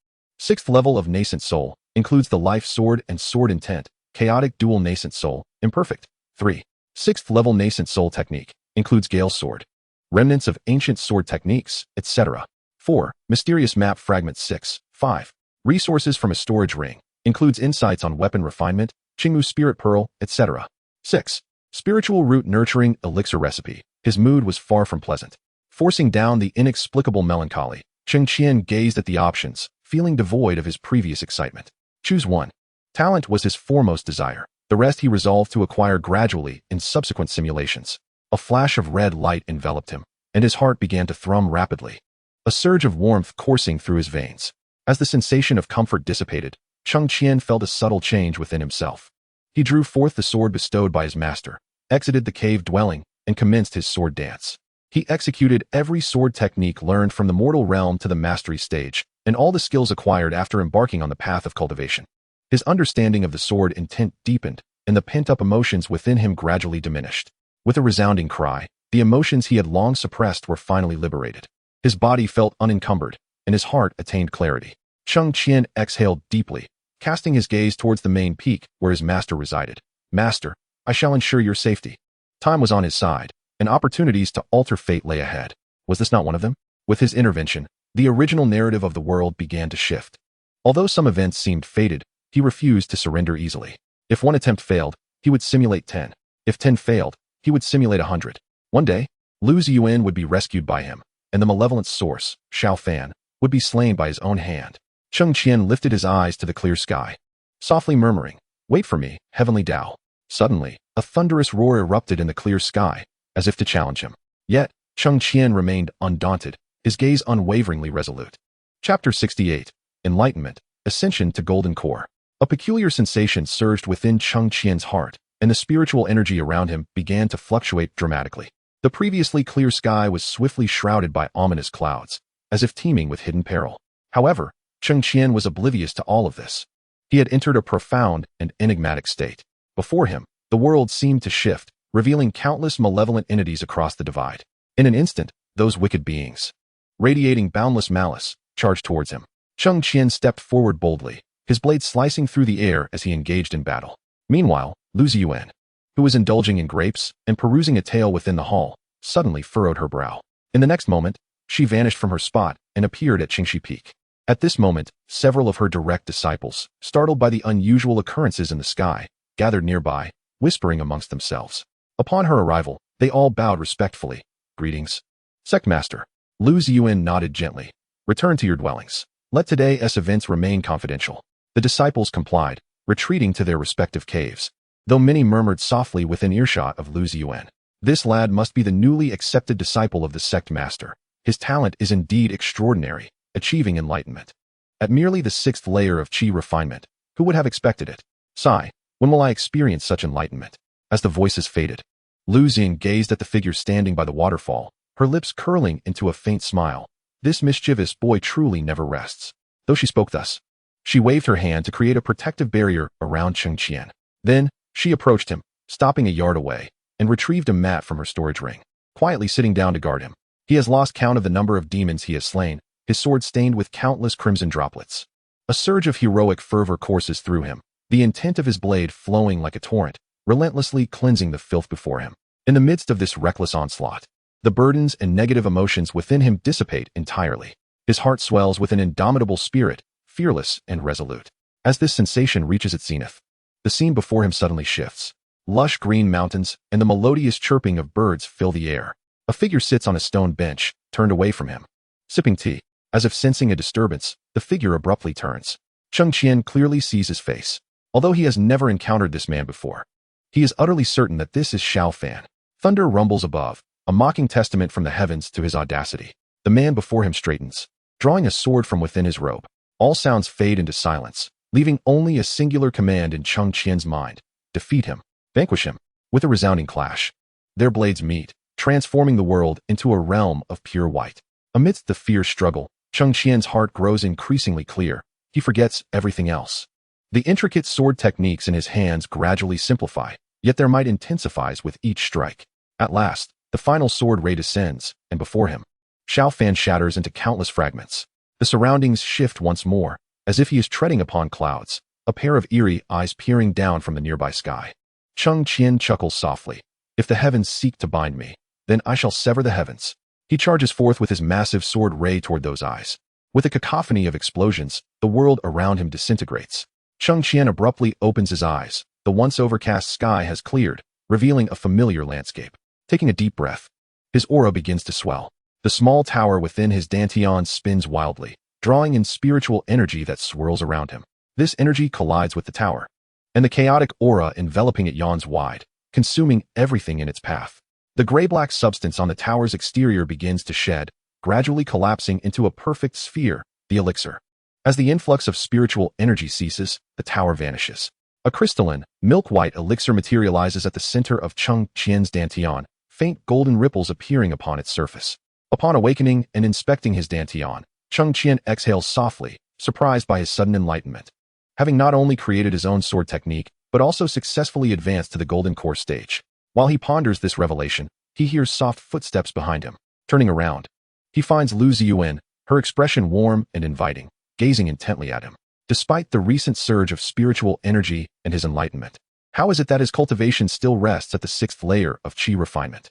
6th level of Nascent Soul, includes the Life Sword and Sword Intent, Chaotic Dual Nascent Soul, Imperfect. 3. 6th level Nascent Soul Technique, includes Gale Sword, Remnants of Ancient Sword Techniques, etc. 4. Mysterious Map Fragment 6. 5. Resources from a Storage Ring, includes insights on weapon refinement, Qingmu Spirit Pearl, etc. 6. Spiritual Root Nurturing Elixir Recipe. His mood was far from pleasant. Forcing down the inexplicable melancholy, Cheng Qian gazed at the options, feeling devoid of his previous excitement. Choose one. Talent was his foremost desire. The rest he resolved to acquire gradually in subsequent simulations. A flash of red light enveloped him, and his heart began to thrum rapidly. A surge of warmth coursing through his veins. As the sensation of comfort dissipated, Cheng Qian felt a subtle change within himself. He drew forth the sword bestowed by his master, exited the cave dwelling, and commenced his sword dance. He executed every sword technique learned from the mortal realm to the mastery stage, and all the skills acquired after embarking on the path of cultivation. His understanding of the sword intent deepened, and the pent-up emotions within him gradually diminished. With a resounding cry, the emotions he had long suppressed were finally liberated. His body felt unencumbered, and his heart attained clarity. Cheng Qian exhaled deeply, casting his gaze towards the main peak where his master resided. Master, I shall ensure your safety. Time was on his side, and opportunities to alter fate lay ahead. Was this not one of them? With his intervention, the original narrative of the world began to shift. Although some events seemed fated, he refused to surrender easily. If one attempt failed, he would simulate 10. If 10 failed, he would simulate 100. One day, Lu Ziyuan would be rescued by him, and the malevolent source, Xiao Fan, would be slain by his own hand. Cheng Qian lifted his eyes to the clear sky, softly murmuring, "Wait for me, heavenly Tao." Suddenly, a thunderous roar erupted in the clear sky, as if to challenge him. Yet, Cheng Qian remained undaunted, his gaze unwaveringly resolute. Chapter 68. Enlightenment, Ascension to Golden Core. A peculiar sensation surged within Cheng Qian's heart, and the spiritual energy around him began to fluctuate dramatically. The previously clear sky was swiftly shrouded by ominous clouds, as if teeming with hidden peril. However, Cheng Qian was oblivious to all of this. He had entered a profound and enigmatic state. Before him, the world seemed to shift, revealing countless malevolent entities across the divide. In an instant, those wicked beings, radiating boundless malice, charged towards him. Cheng Qian stepped forward boldly, his blade slicing through the air as he engaged in battle. Meanwhile, Lu Ziyuan, who was indulging in grapes and perusing a tale within the hall, suddenly furrowed her brow. In the next moment, she vanished from her spot and appeared at Qingxi Peak. At this moment, several of her direct disciples, startled by the unusual occurrences in the sky, gathered nearby, whispering amongst themselves. Upon her arrival, they all bowed respectfully. "Greetings, Sectmaster." Lu Ziyuan nodded gently. "Return to your dwellings. Let today's events remain confidential." The disciples complied, retreating to their respective caves, though many murmured softly within earshot of Lu Ziyuan. "This lad must be the newly accepted disciple of the sect master. His talent is indeed extraordinary, achieving enlightenment at merely the 6th layer of Qi refinement. Who would have expected it? Sigh, when will I experience such enlightenment?" As the voices faded, Lu Xing gazed at the figure standing by the waterfall, her lips curling into a faint smile. This mischievous boy truly never rests. Though she spoke thus, she waved her hand to create a protective barrier around Cheng Qian. Then, she approached him, stopping a yard away, and retrieved a mat from her storage ring, quietly sitting down to guard him. He has lost count of the number of demons he has slain, his sword stained with countless crimson droplets. A surge of heroic fervor courses through him, the intent of his blade flowing like a torrent, relentlessly cleansing the filth before him. In the midst of this reckless onslaught, the burdens and negative emotions within him dissipate entirely. His heart swells with an indomitable spirit, fearless and resolute. As this sensation reaches its zenith, the scene before him suddenly shifts. Lush green mountains and the melodious chirping of birds fill the air. A figure sits on a stone bench, turned away from him, sipping tea. As if sensing a disturbance, the figure abruptly turns. Cheng Qian clearly sees his face. Although he has never encountered this man before, he is utterly certain that this is Xiao Fan. Thunder rumbles above, a mocking testament from the heavens to his audacity. The man before him straightens, drawing a sword from within his robe. All sounds fade into silence, leaving only a singular command in Cheng Qian's mind: defeat him, vanquish him. With a resounding clash, their blades meet, transforming the world into a realm of pure white. Amidst the fierce struggle, Cheng Qian's heart grows increasingly clear. He forgets everything else. The intricate sword techniques in his hands gradually simplify, yet their might intensifies with each strike. At last, the final sword ray descends, and before him, Xiao Fan shatters into countless fragments. The surroundings shift once more, as if he is treading upon clouds, a pair of eerie eyes peering down from the nearby sky. Cheng Qian chuckles softly. "If the heavens seek to bind me, then I shall sever the heavens." He charges forth with his massive sword ray toward those eyes. With a cacophony of explosions, the world around him disintegrates. Cheng Qian abruptly opens his eyes. The once overcast sky has cleared, revealing a familiar landscape. Taking a deep breath, his aura begins to swell. The small tower within his dantian spins wildly, drawing in spiritual energy that swirls around him. This energy collides with the tower, and the chaotic aura enveloping it yawns wide, consuming everything in its path. The gray-black substance on the tower's exterior begins to shed, gradually collapsing into a perfect sphere, the elixir. As the influx of spiritual energy ceases, the tower vanishes. A crystalline, milk-white elixir materializes at the center of Cheng Qian's dantian, faint golden ripples appearing upon its surface. Upon awakening and inspecting his dantian, Cheng Qian exhales softly, surprised by his sudden enlightenment. Having not only created his own sword technique, but also successfully advanced to the golden core stage. While he ponders this revelation, he hears soft footsteps behind him. Turning around, he finds Lu Ziyuan, her expression warm and inviting, gazing intently at him. Despite the recent surge of spiritual energy and his enlightenment, how is it that his cultivation still rests at the 6th layer of Qi refinement?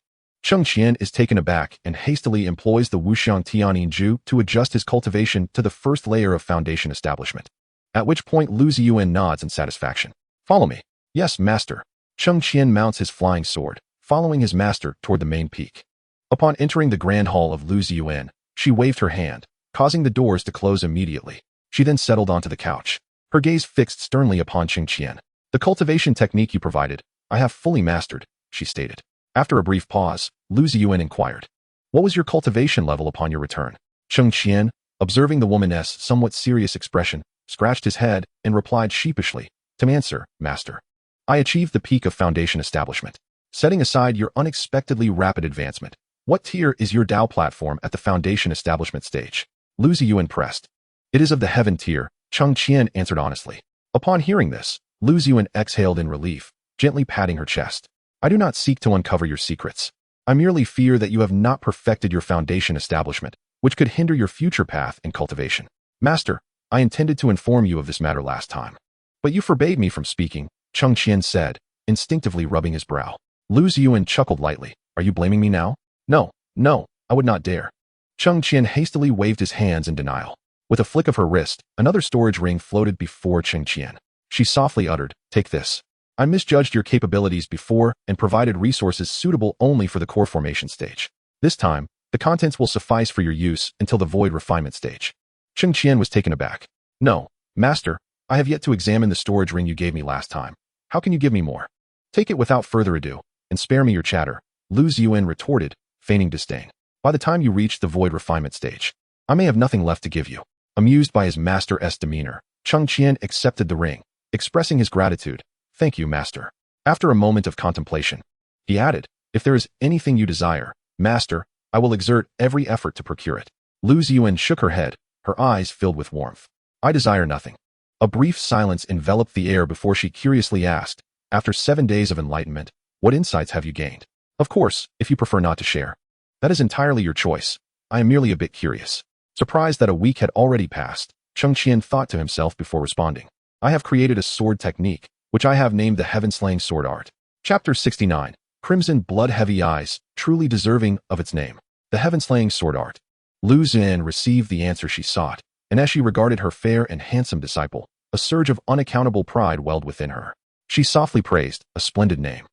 Cheng Qian is taken aback and hastily employs the Wuxiang Tianinju to adjust his cultivation to the first layer of foundation establishment. At which point Lu Ziyuan nods in satisfaction. Follow me. Yes, master. Cheng Qian mounts his flying sword, following his master toward the main peak. Upon entering the grand hall of Lu Ziyuan, she waved her hand, causing the doors to close immediately. She then settled onto the couch, her gaze fixed sternly upon Cheng Qian. The cultivation technique you provided, I have fully mastered, she stated. After a brief pause, Lu Ziyuan inquired, what was your cultivation level upon your return? Cheng Qian, observing the woman's somewhat serious expression, scratched his head and replied sheepishly, to answer, master. I achieved the peak of foundation establishment. Setting aside your unexpectedly rapid advancement, what tier is your Dao platform at the foundation establishment stage? Lu Ziyuan pressed. It is of the heaven tier, Cheng Qian answered honestly. Upon hearing this, Lu Ziyuan exhaled in relief, gently patting her chest. I do not seek to uncover your secrets. I merely fear that you have not perfected your foundation establishment, which could hinder your future path in cultivation. Master, I intended to inform you of this matter last time. But you forbade me from speaking, Cheng Qian said, instinctively rubbing his brow. Lu Ziyuan chuckled lightly. Are you blaming me now? No, I would not dare. Cheng Qian hastily waved his hands in denial. With a flick of her wrist, another storage ring floated before Cheng Qian. She softly uttered, take this. I misjudged your capabilities before and provided resources suitable only for the core formation stage. This time, the contents will suffice for your use until the void refinement stage. Cheng Qian was taken aback. No, master, I have yet to examine the storage ring you gave me last time. How can you give me more? Take it without further ado, and spare me your chatter, Lu Ziyuan retorted, feigning disdain. By the time you reach the void refinement stage, I may have nothing left to give you. Amused by his master's demeanor, Cheng Qian accepted the ring, expressing his gratitude. Thank you, master. After a moment of contemplation, he added, if there is anything you desire, master, I will exert every effort to procure it. Lu Ziyuan shook her head, her eyes filled with warmth. I desire nothing. A brief silence enveloped the air before she curiously asked, after 7 days of enlightenment, what insights have you gained? Of course, if you prefer not to share. That is entirely your choice. I am merely a bit curious. Surprised that a week had already passed, Cheng Qian thought to himself before responding. I have created a sword technique, which I have named the Heaven-Slaying Sword Art. Chapter 69. Crimson Blood-Heavy Eyes, truly deserving of its name. The Heaven-Slaying Sword Art. Lu Ziyuan received the answer she sought, and as she regarded her fair and handsome disciple, a surge of unaccountable pride welled within her. She softly praised, a splendid name.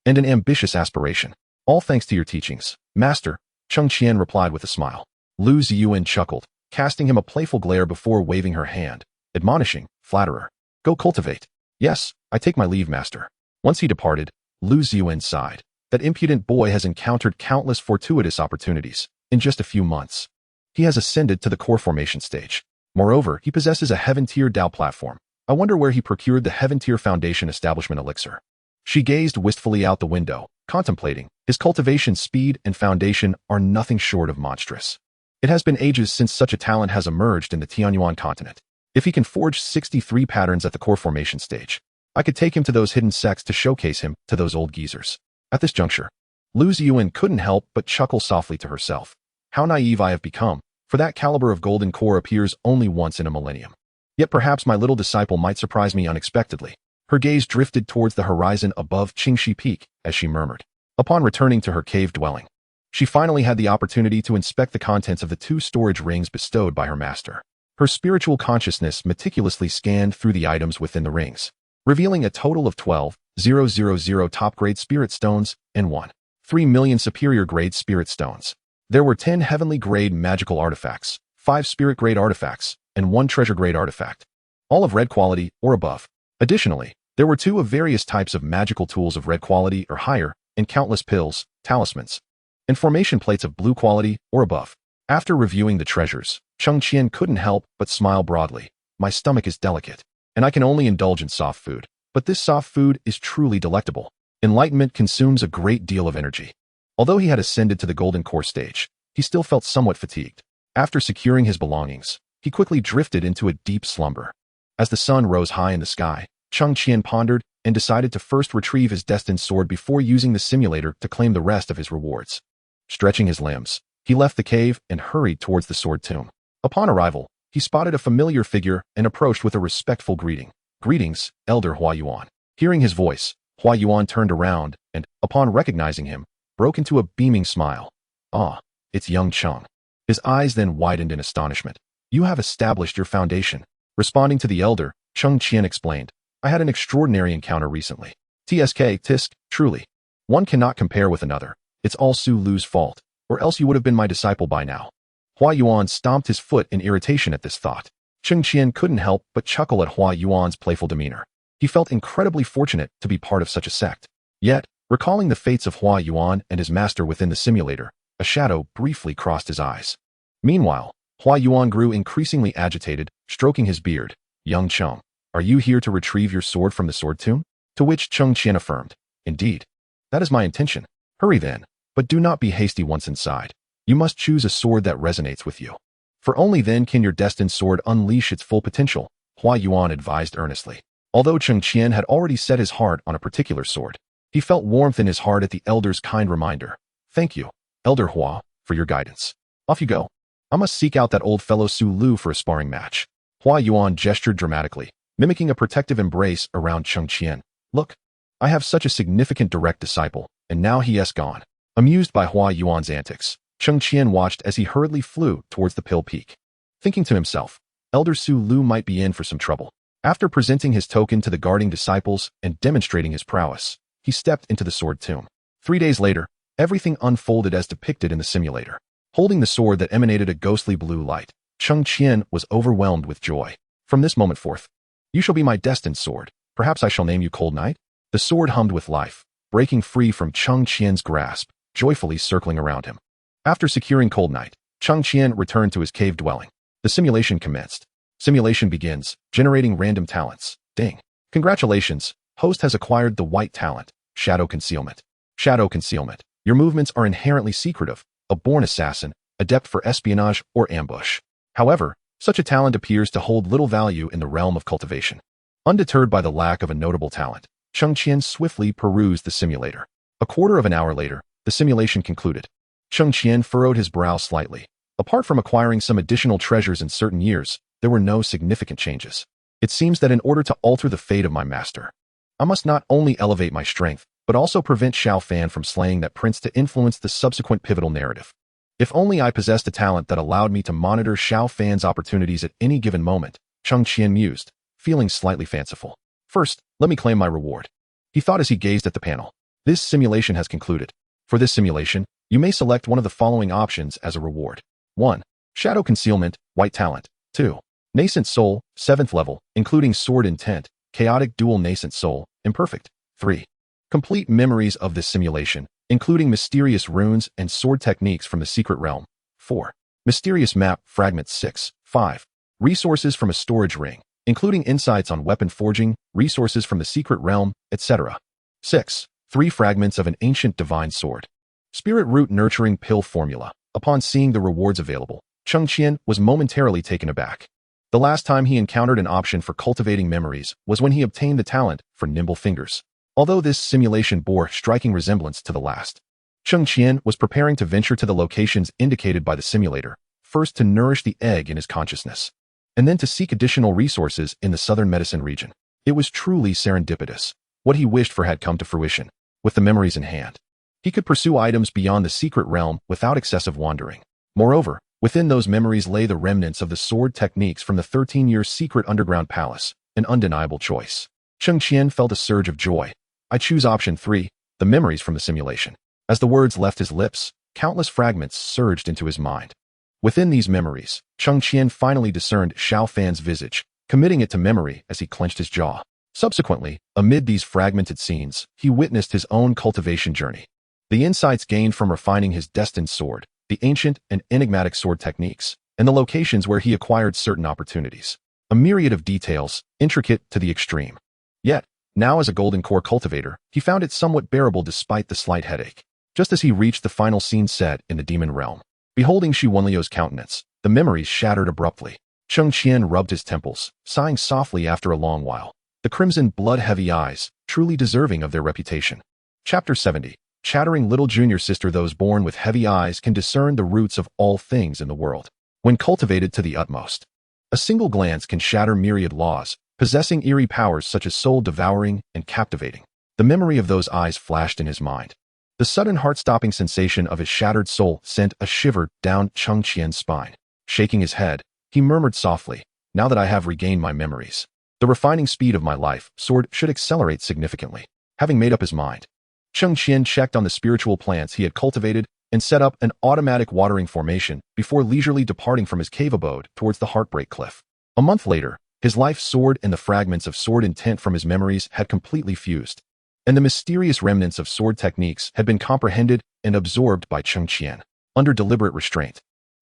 And an ambitious aspiration. All thanks to your teachings, master, Cheng Qian replied with a smile. Lu Ziyuan chuckled, casting him a playful glare before waving her hand, admonishing, flatterer. Go cultivate. Yes, I take my leave, master. Once he departed, Lu Ziyuan sighed. That impudent boy has encountered countless fortuitous opportunities in just a few months. He has ascended to the core formation stage. Moreover, he possesses a heaven-tier Dao platform. I wonder where he procured the heaven-tier foundation establishment elixir. She gazed wistfully out the window, contemplating. His cultivation speed and foundation are nothing short of monstrous. It has been ages since such a talent has emerged in the Tianyuan continent. If he can forge 63 patterns at the core formation stage, I could take him to those hidden sects to showcase him to those old geezers. At this juncture, Lu Ziyuan couldn't help but chuckle softly to herself. How naive I have become, for that caliber of golden core appears only once in a millennium. Yet perhaps my little disciple might surprise me unexpectedly. Her gaze drifted towards the horizon above Qingxi Peak as she murmured. Upon returning to her cave dwelling, she finally had the opportunity to inspect the contents of the 2 storage rings bestowed by her master. Her spiritual consciousness meticulously scanned through the items within the rings, revealing a total of 12,000 top-grade spirit stones and 1.3 million superior-grade spirit stones. There were 10 heavenly-grade magical artifacts, 5 spirit-grade artifacts, and 1 treasure-grade artifact, all of red quality or above. Additionally, there were 2 of various types of magical tools of red quality or higher, and countless pills, talismans, and formation plates of blue quality or above. After reviewing the treasures, Cheng Qian couldn't help but smile broadly. My stomach is delicate, and I can only indulge in soft food, but this soft food is truly delectable. Enlightenment consumes a great deal of energy. Although he had ascended to the golden core stage, he still felt somewhat fatigued. After securing his belongings, he quickly drifted into a deep slumber. As the sun rose high in the sky, Cheng Qian pondered and decided to first retrieve his destined sword before using the simulator to claim the rest of his rewards. Stretching his limbs, he left the cave and hurried towards the sword tomb. Upon arrival, he spotted a familiar figure and approached with a respectful greeting. Greetings, Elder Hua Yuan. Hearing his voice, Hua Yuan turned around and, upon recognizing him, broke into a beaming smile. Ah, it's young Cheng. His eyes then widened in astonishment. You have established your foundation. Responding to the elder, Cheng Qian explained, I had an extraordinary encounter recently. Tisk, truly. One cannot compare with another. It's all Su Lu's fault, or else you would have been my disciple by now. Hua Yuan stomped his foot in irritation at this thought. Cheng Qian couldn't help but chuckle at Hua Yuan's playful demeanor. He felt incredibly fortunate to be part of such a sect. Yet, recalling the fates of Hua Yuan and his master within the simulator, a shadow briefly crossed his eyes. Meanwhile, Hua Yuan grew increasingly agitated, stroking his beard. Young Cheng, are you here to retrieve your sword from the sword tomb? To which Cheng Qian affirmed, Indeed. That is my intention. Hurry then, but do not be hasty once inside. You must choose a sword that resonates with you. For only then can your destined sword unleash its full potential, Hua Yuan advised earnestly. Although Cheng Qian had already set his heart on a particular sword, he felt warmth in his heart at the elder's kind reminder. Thank you, Elder Hua, for your guidance. Off you go. I must seek out that old fellow Su Lu for a sparring match. Hua Yuan gestured dramatically, mimicking a protective embrace around Cheng Qian. Look, I have such a significant direct disciple, and now he has gone. Amused by Hua Yuan's antics, Cheng Qian watched as he hurriedly flew towards the Pill Peak. Thinking to himself, Elder Su Lu might be in for some trouble. After presenting his token to the guarding disciples and demonstrating his prowess, he stepped into the sword tomb. 3 days later, everything unfolded as depicted in the simulator. Holding the sword that emanated a ghostly blue light, Cheng Qian was overwhelmed with joy. From this moment forth, you shall be my destined sword. Perhaps I shall name you Cold Night? The sword hummed with life, breaking free from Cheng Qian's grasp, joyfully circling around him. After securing Cold Night, Cheng Qian returned to his cave dwelling. The simulation commenced. Simulation begins, generating random talents. Ding. Congratulations, host has acquired the white talent, Shadow Concealment. Shadow Concealment. Your movements are inherently secretive, a born assassin, adept for espionage or ambush. However, such a talent appears to hold little value in the realm of cultivation. Undeterred by the lack of a notable talent, Cheng Qian swiftly perused the simulator. A quarter of an hour later, the simulation concluded. Cheng Qian furrowed his brow slightly. Apart from acquiring some additional treasures in certain years, there were no significant changes. It seems that in order to alter the fate of my master, I must not only elevate my strength, but also prevent Xiao Fan from slaying that prince to influence the subsequent pivotal narrative. If only I possessed a talent that allowed me to monitor Xiao Fan's opportunities at any given moment, Cheng Qian mused, feeling slightly fanciful. First, let me claim my reward. He thought as he gazed at the panel. This simulation has concluded. For this simulation, you may select one of the following options as a reward. 1. Shadow Concealment, White Talent. 2. Nascent Soul, 7th level, including Sword Intent, Chaotic Dual Nascent Soul, Imperfect. 3. Complete memories of this simulation, including mysterious runes and sword techniques from the secret realm. 4. Mysterious map, fragments 6. 5. Resources from a storage ring, including insights on weapon forging, resources from the secret realm, etc. 6. 3 fragments of an ancient divine sword. Spirit Root Nurturing Pill Formula. Upon seeing the rewards available, Cheng Qian was momentarily taken aback. The last time he encountered an option for cultivating memories was when he obtained the talent for Nimble Fingers. Although this simulation bore striking resemblance to the last, Cheng Qian was preparing to venture to the locations indicated by the simulator, first to nourish the egg in his consciousness, and then to seek additional resources in the southern medicine region. It was truly serendipitous. What he wished for had come to fruition. With the memories in hand, he could pursue items beyond the secret realm without excessive wandering. Moreover, within those memories lay the remnants of the sword techniques from the 13-year secret underground palace, an undeniable choice. Cheng Qian felt a surge of joy. I choose option 3, the memories from the simulation. As the words left his lips, countless fragments surged into his mind. Within these memories, Cheng Qian finally discerned Xiao Fan's visage, committing it to memory as he clenched his jaw. Subsequently, amid these fragmented scenes, he witnessed his own cultivation journey. The insights gained from refining his destined sword, the ancient and enigmatic sword techniques, and the locations where he acquired certain opportunities. A myriad of details, intricate to the extreme. Yet, now as a golden core cultivator, he found it somewhat bearable despite the slight headache. Just as he reached the final scene set in the demon realm, beholding Shi Wenliu's countenance, the memories shattered abruptly. Cheng Qian rubbed his temples, sighing softly after a long while. The crimson blood-heavy eyes, truly deserving of their reputation. Chapter 70. Chattering little junior sister. Those born with heavy eyes can discern the roots of all things in the world, when cultivated to the utmost. A single glance can shatter myriad laws, possessing eerie powers such as soul-devouring and captivating. The memory of those eyes flashed in his mind. The sudden heart-stopping sensation of his shattered soul sent a shiver down Cheng Qian's spine. Shaking his head, he murmured softly, "Now that I have regained my memories, the refining speed of my life sword should accelerate significantly." Having made up his mind, Cheng Qian checked on the spiritual plants he had cultivated and set up an automatic watering formation before leisurely departing from his cave abode towards the Heartbreak Cliff. A month later, his life sword and the fragments of sword intent from his memories had completely fused, and the mysterious remnants of sword techniques had been comprehended and absorbed by Cheng Qian under deliberate restraint.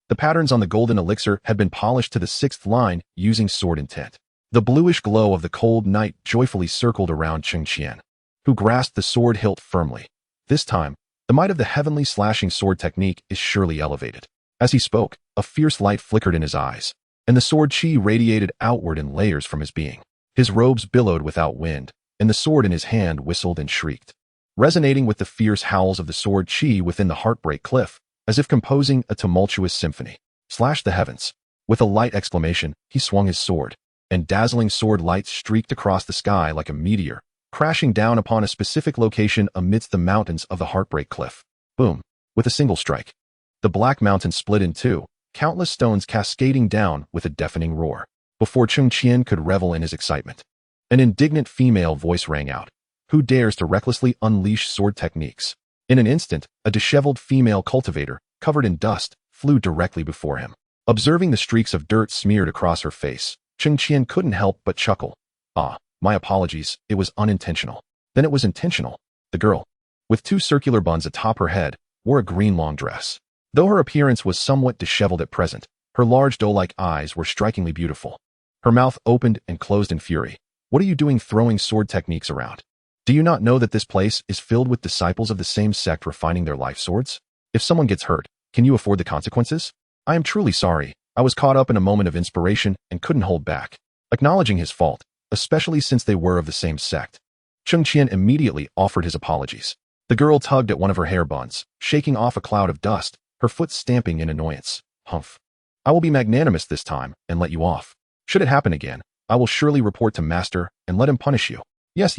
The patterns on the golden elixir had been polished to the 6th line using sword intent. The bluish glow of the cold night joyfully circled around Cheng Qian, who grasped the sword hilt firmly. This time, the might of the heavenly slashing sword technique is surely elevated. As he spoke, a fierce light flickered in his eyes, and the sword chi radiated outward in layers from his being. His robes billowed without wind, and the sword in his hand whistled and shrieked, resonating with the fierce howls of the sword chi within the Heartbreak Cliff, as if composing a tumultuous symphony. Slash the heavens. With a light exclamation, he swung his sword, and dazzling sword lights streaked across the sky like a meteor, crashing down upon a specific location amidst the mountains of the Heartbreak Cliff. Boom. With a single strike, the Black Mountain split in two, countless stones cascading down with a deafening roar. Before Cheng Qian could revel in his excitement, an indignant female voice rang out. Who dares to recklessly unleash sword techniques? In an instant, a disheveled female cultivator, covered in dust, flew directly before him. Observing the streaks of dirt smeared across her face, Cheng Qian couldn't help but chuckle. "Ah, my apologies, it was unintentional." Then it was intentional. The girl, with two circular buns atop her head, wore a green long dress. Though her appearance was somewhat disheveled at present, her large doe-like eyes were strikingly beautiful. Her mouth opened and closed in fury. "What are you doing throwing sword techniques around? Do you not know that this place is filled with disciples of the same sect refining their life swords? If someone gets hurt, can you afford the consequences? I am truly sorry. I was caught up in a moment of inspiration and couldn't hold back." Acknowledging his fault, especially since they were of the same sect, Cheng Qian immediately offered his apologies. The girl tugged at one of her hair buns, shaking off a cloud of dust, her foot stamping in annoyance. "Humph. I will be magnanimous this time and let you off. Should it happen again, I will surely report to Master and let him punish you." Yes,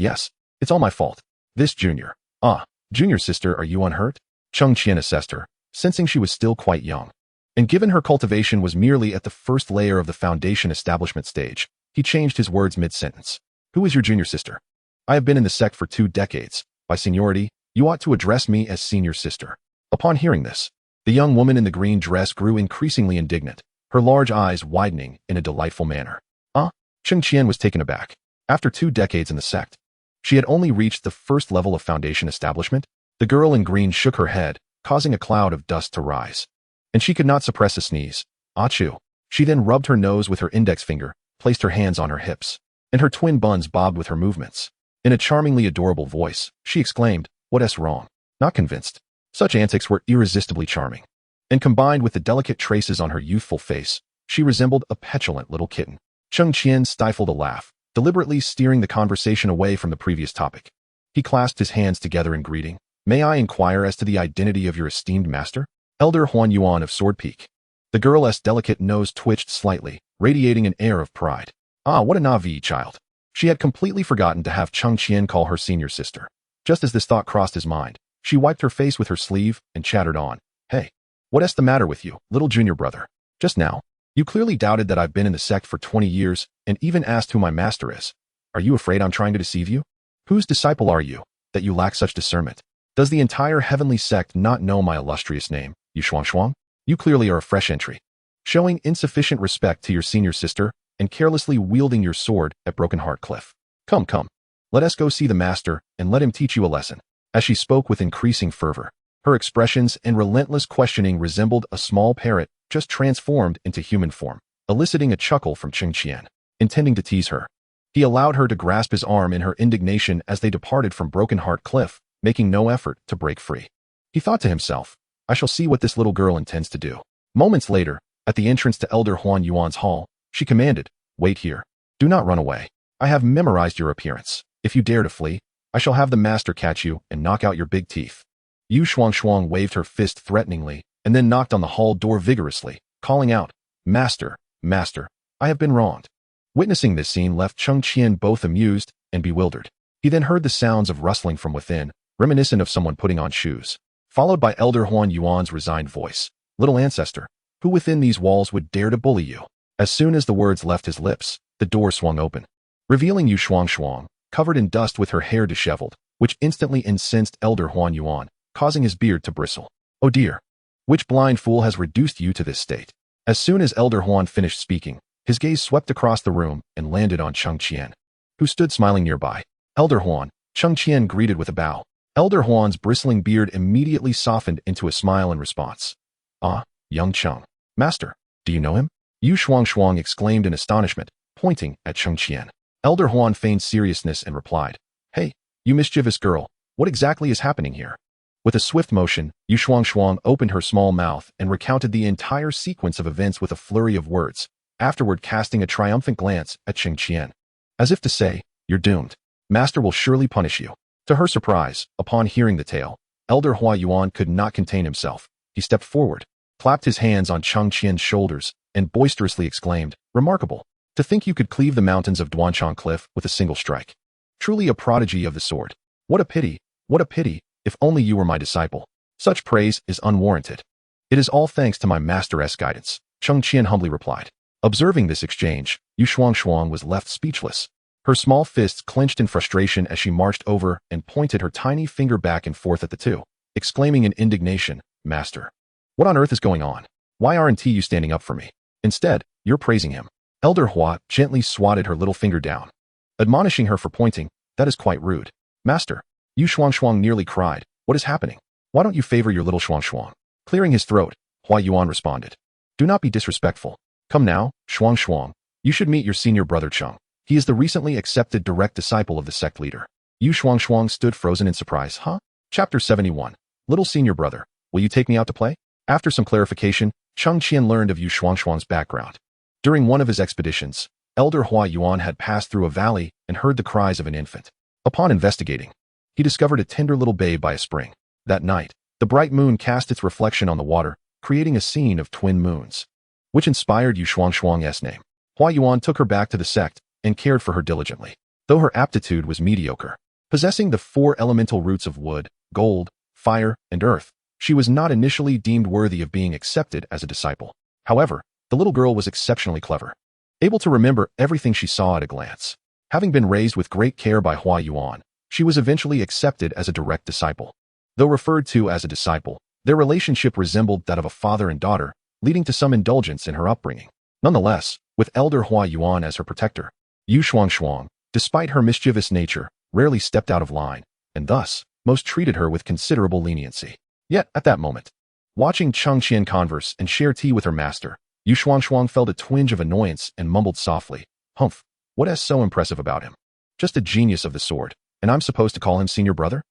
it's all my fault. This junior." "Ah, junior sister, are you unhurt?" Cheng Qian assessed her, sensing she was still quite young. And given her cultivation was merely at the first layer of the foundation establishment stage, he changed his words mid-sentence. "Who is your junior sister?" "I have been in the sect for 2 decades. By seniority, you ought to address me as senior sister." Upon hearing this, the young woman in the green dress grew increasingly indignant, her large eyes widening in a delightful manner. "Ah?" Cheng Qian was taken aback. After 2 decades in the sect, she had only reached the first level of foundation establishment. The girl in green shook her head, causing a cloud of dust to rise, and she could not suppress a sneeze. "Achoo." She then rubbed her nose with her index finger, placed her hands on her hips, and her twin buns bobbed with her movements. In a charmingly adorable voice, she exclaimed, "What's wrong?" Not convinced. Such antics were irresistibly charming, and combined with the delicate traces on her youthful face, she resembled a petulant little kitten. Cheng Qian stifled a laugh, deliberately steering the conversation away from the previous topic. He clasped his hands together in greeting. "May I inquire as to the identity of your esteemed master?" "Elder Huan Yuan of Sword Peak." The girl's delicate nose twitched slightly, radiating an air of pride. Ah, what a naive child. She had completely forgotten to have Cheng Qian call her senior sister. Just as this thought crossed his mind, she wiped her face with her sleeve and chattered on. "Hey, what's the matter with you, little junior brother? Just now, you clearly doubted that I've been in the sect for 20 years and even asked who my master is. Are you afraid I'm trying to deceive you? Whose disciple are you, that you lack such discernment? Does the entire heavenly sect not know my illustrious name, Yu Shuang? You clearly are a fresh entry, showing insufficient respect to your senior sister and carelessly wielding your sword at Broken Heart Cliff. Come, let us go see the master and let him teach you a lesson." As she spoke with increasing fervor, her expressions and relentless questioning resembled a small parrot just transformed into human form, eliciting a chuckle from Cheng Qian. Intending to tease her, he allowed her to grasp his arm in her indignation as they departed from Broken Heart Cliff, making no effort to break free. He thought to himself, "I shall see what this little girl intends to do." Moments later, at the entrance to Elder Huan Yuan's hall, she commanded, "Wait here. Do not run away. I have memorized your appearance. If you dare to flee, I shall have the master catch you and knock out your big teeth." Yu Shuang waved her fist threateningly and then knocked on the hall door vigorously, calling out, Master, I have been wronged." Witnessing this scene left Cheng Qian both amused and bewildered. He then heard the sounds of rustling from within, reminiscent of someone putting on shoes, followed by Elder Huan Yuan's resigned voice. Little ancestor, who within these walls would dare to bully you? As soon as the words left his lips, the door swung open, revealing Yu Shuang, covered in dust with her hair disheveled, which instantly incensed Elder Huan Yuan, causing his beard to bristle. Oh dear! Which blind fool has reduced you to this state? As soon as Elder Huan finished speaking, his gaze swept across the room and landed on Cheng Qian, who stood smiling nearby. Elder Huan, Cheng Qian greeted with a bow. Elder Huan's bristling beard immediately softened into a smile in response. Ah, young Cheng. Master, do you know him? Yu Shuang exclaimed in astonishment, pointing at Cheng Qian. Elder Huan feigned seriousness and replied, Hey, you mischievous girl, what exactly is happening here? With a swift motion, Yu Shuang opened her small mouth and recounted the entire sequence of events with a flurry of words, afterward casting a triumphant glance at Cheng Qian. As if to say, you're doomed. Master will surely punish you. To her surprise, upon hearing the tale, Elder Hua Yuan could not contain himself. He stepped forward, clapped his hands on Cheng Qian's shoulders, and boisterously exclaimed, Remarkable! To think you could cleave the mountains of Duanchang Cliff with a single strike. Truly a prodigy of the sword. What a pity, if only you were my disciple. Such praise is unwarranted. It is all thanks to my master's guidance, Cheng Qian humbly replied. Observing this exchange, Yu Shuang was left speechless. Her small fists clenched in frustration as she marched over and pointed her tiny finger back and forth at the two, exclaiming in indignation, Master, what on earth is going on? Why aren't you standing up for me? Instead, you're praising him. Elder Hua gently swatted her little finger down, admonishing her for pointing. That is quite rude. Master, Yu Shuang nearly cried. What is happening? Why don't you favor your little Shuang? Clearing his throat, Hua Yuan responded. Do not be disrespectful. Come now, Shuang. You should meet your senior brother Cheng. He is the recently accepted direct disciple of the sect leader. Yu Shuang stood frozen in surprise. Huh? Chapter 71. Little senior brother, will you take me out to play? After some clarification, Cheng Qian learned of Yu Shuang's background. During one of his expeditions, Elder Hua Yuan had passed through a valley and heard the cries of an infant. Upon investigating, he discovered a tender little babe by a spring. That night, the bright moon cast its reflection on the water, creating a scene of twin moons, which inspired Yu Shuang's name. Hua Yuan took her back to the sect and cared for her diligently. Though her aptitude was mediocre, possessing the 4 elemental roots of wood, gold, fire, and earth, she was not initially deemed worthy of being accepted as a disciple. However, the little girl was exceptionally clever, able to remember everything she saw at a glance. Having been raised with great care by Hua Yuan, she was eventually accepted as a direct disciple. Though referred to as a disciple, their relationship resembled that of a father and daughter, leading to some indulgence in her upbringing. Nonetheless, with Elder Hua Yuan as her protector, Yu Shuang, despite her mischievous nature, rarely stepped out of line, and thus, most treated her with considerable leniency. Yet, at that moment, watching Cheng Qian converse and share tea with her master, Yu Shuang felt a twinge of annoyance and mumbled softly, Humph, what is so impressive about him? Just a genius of the sword, and I'm supposed to call him senior brother?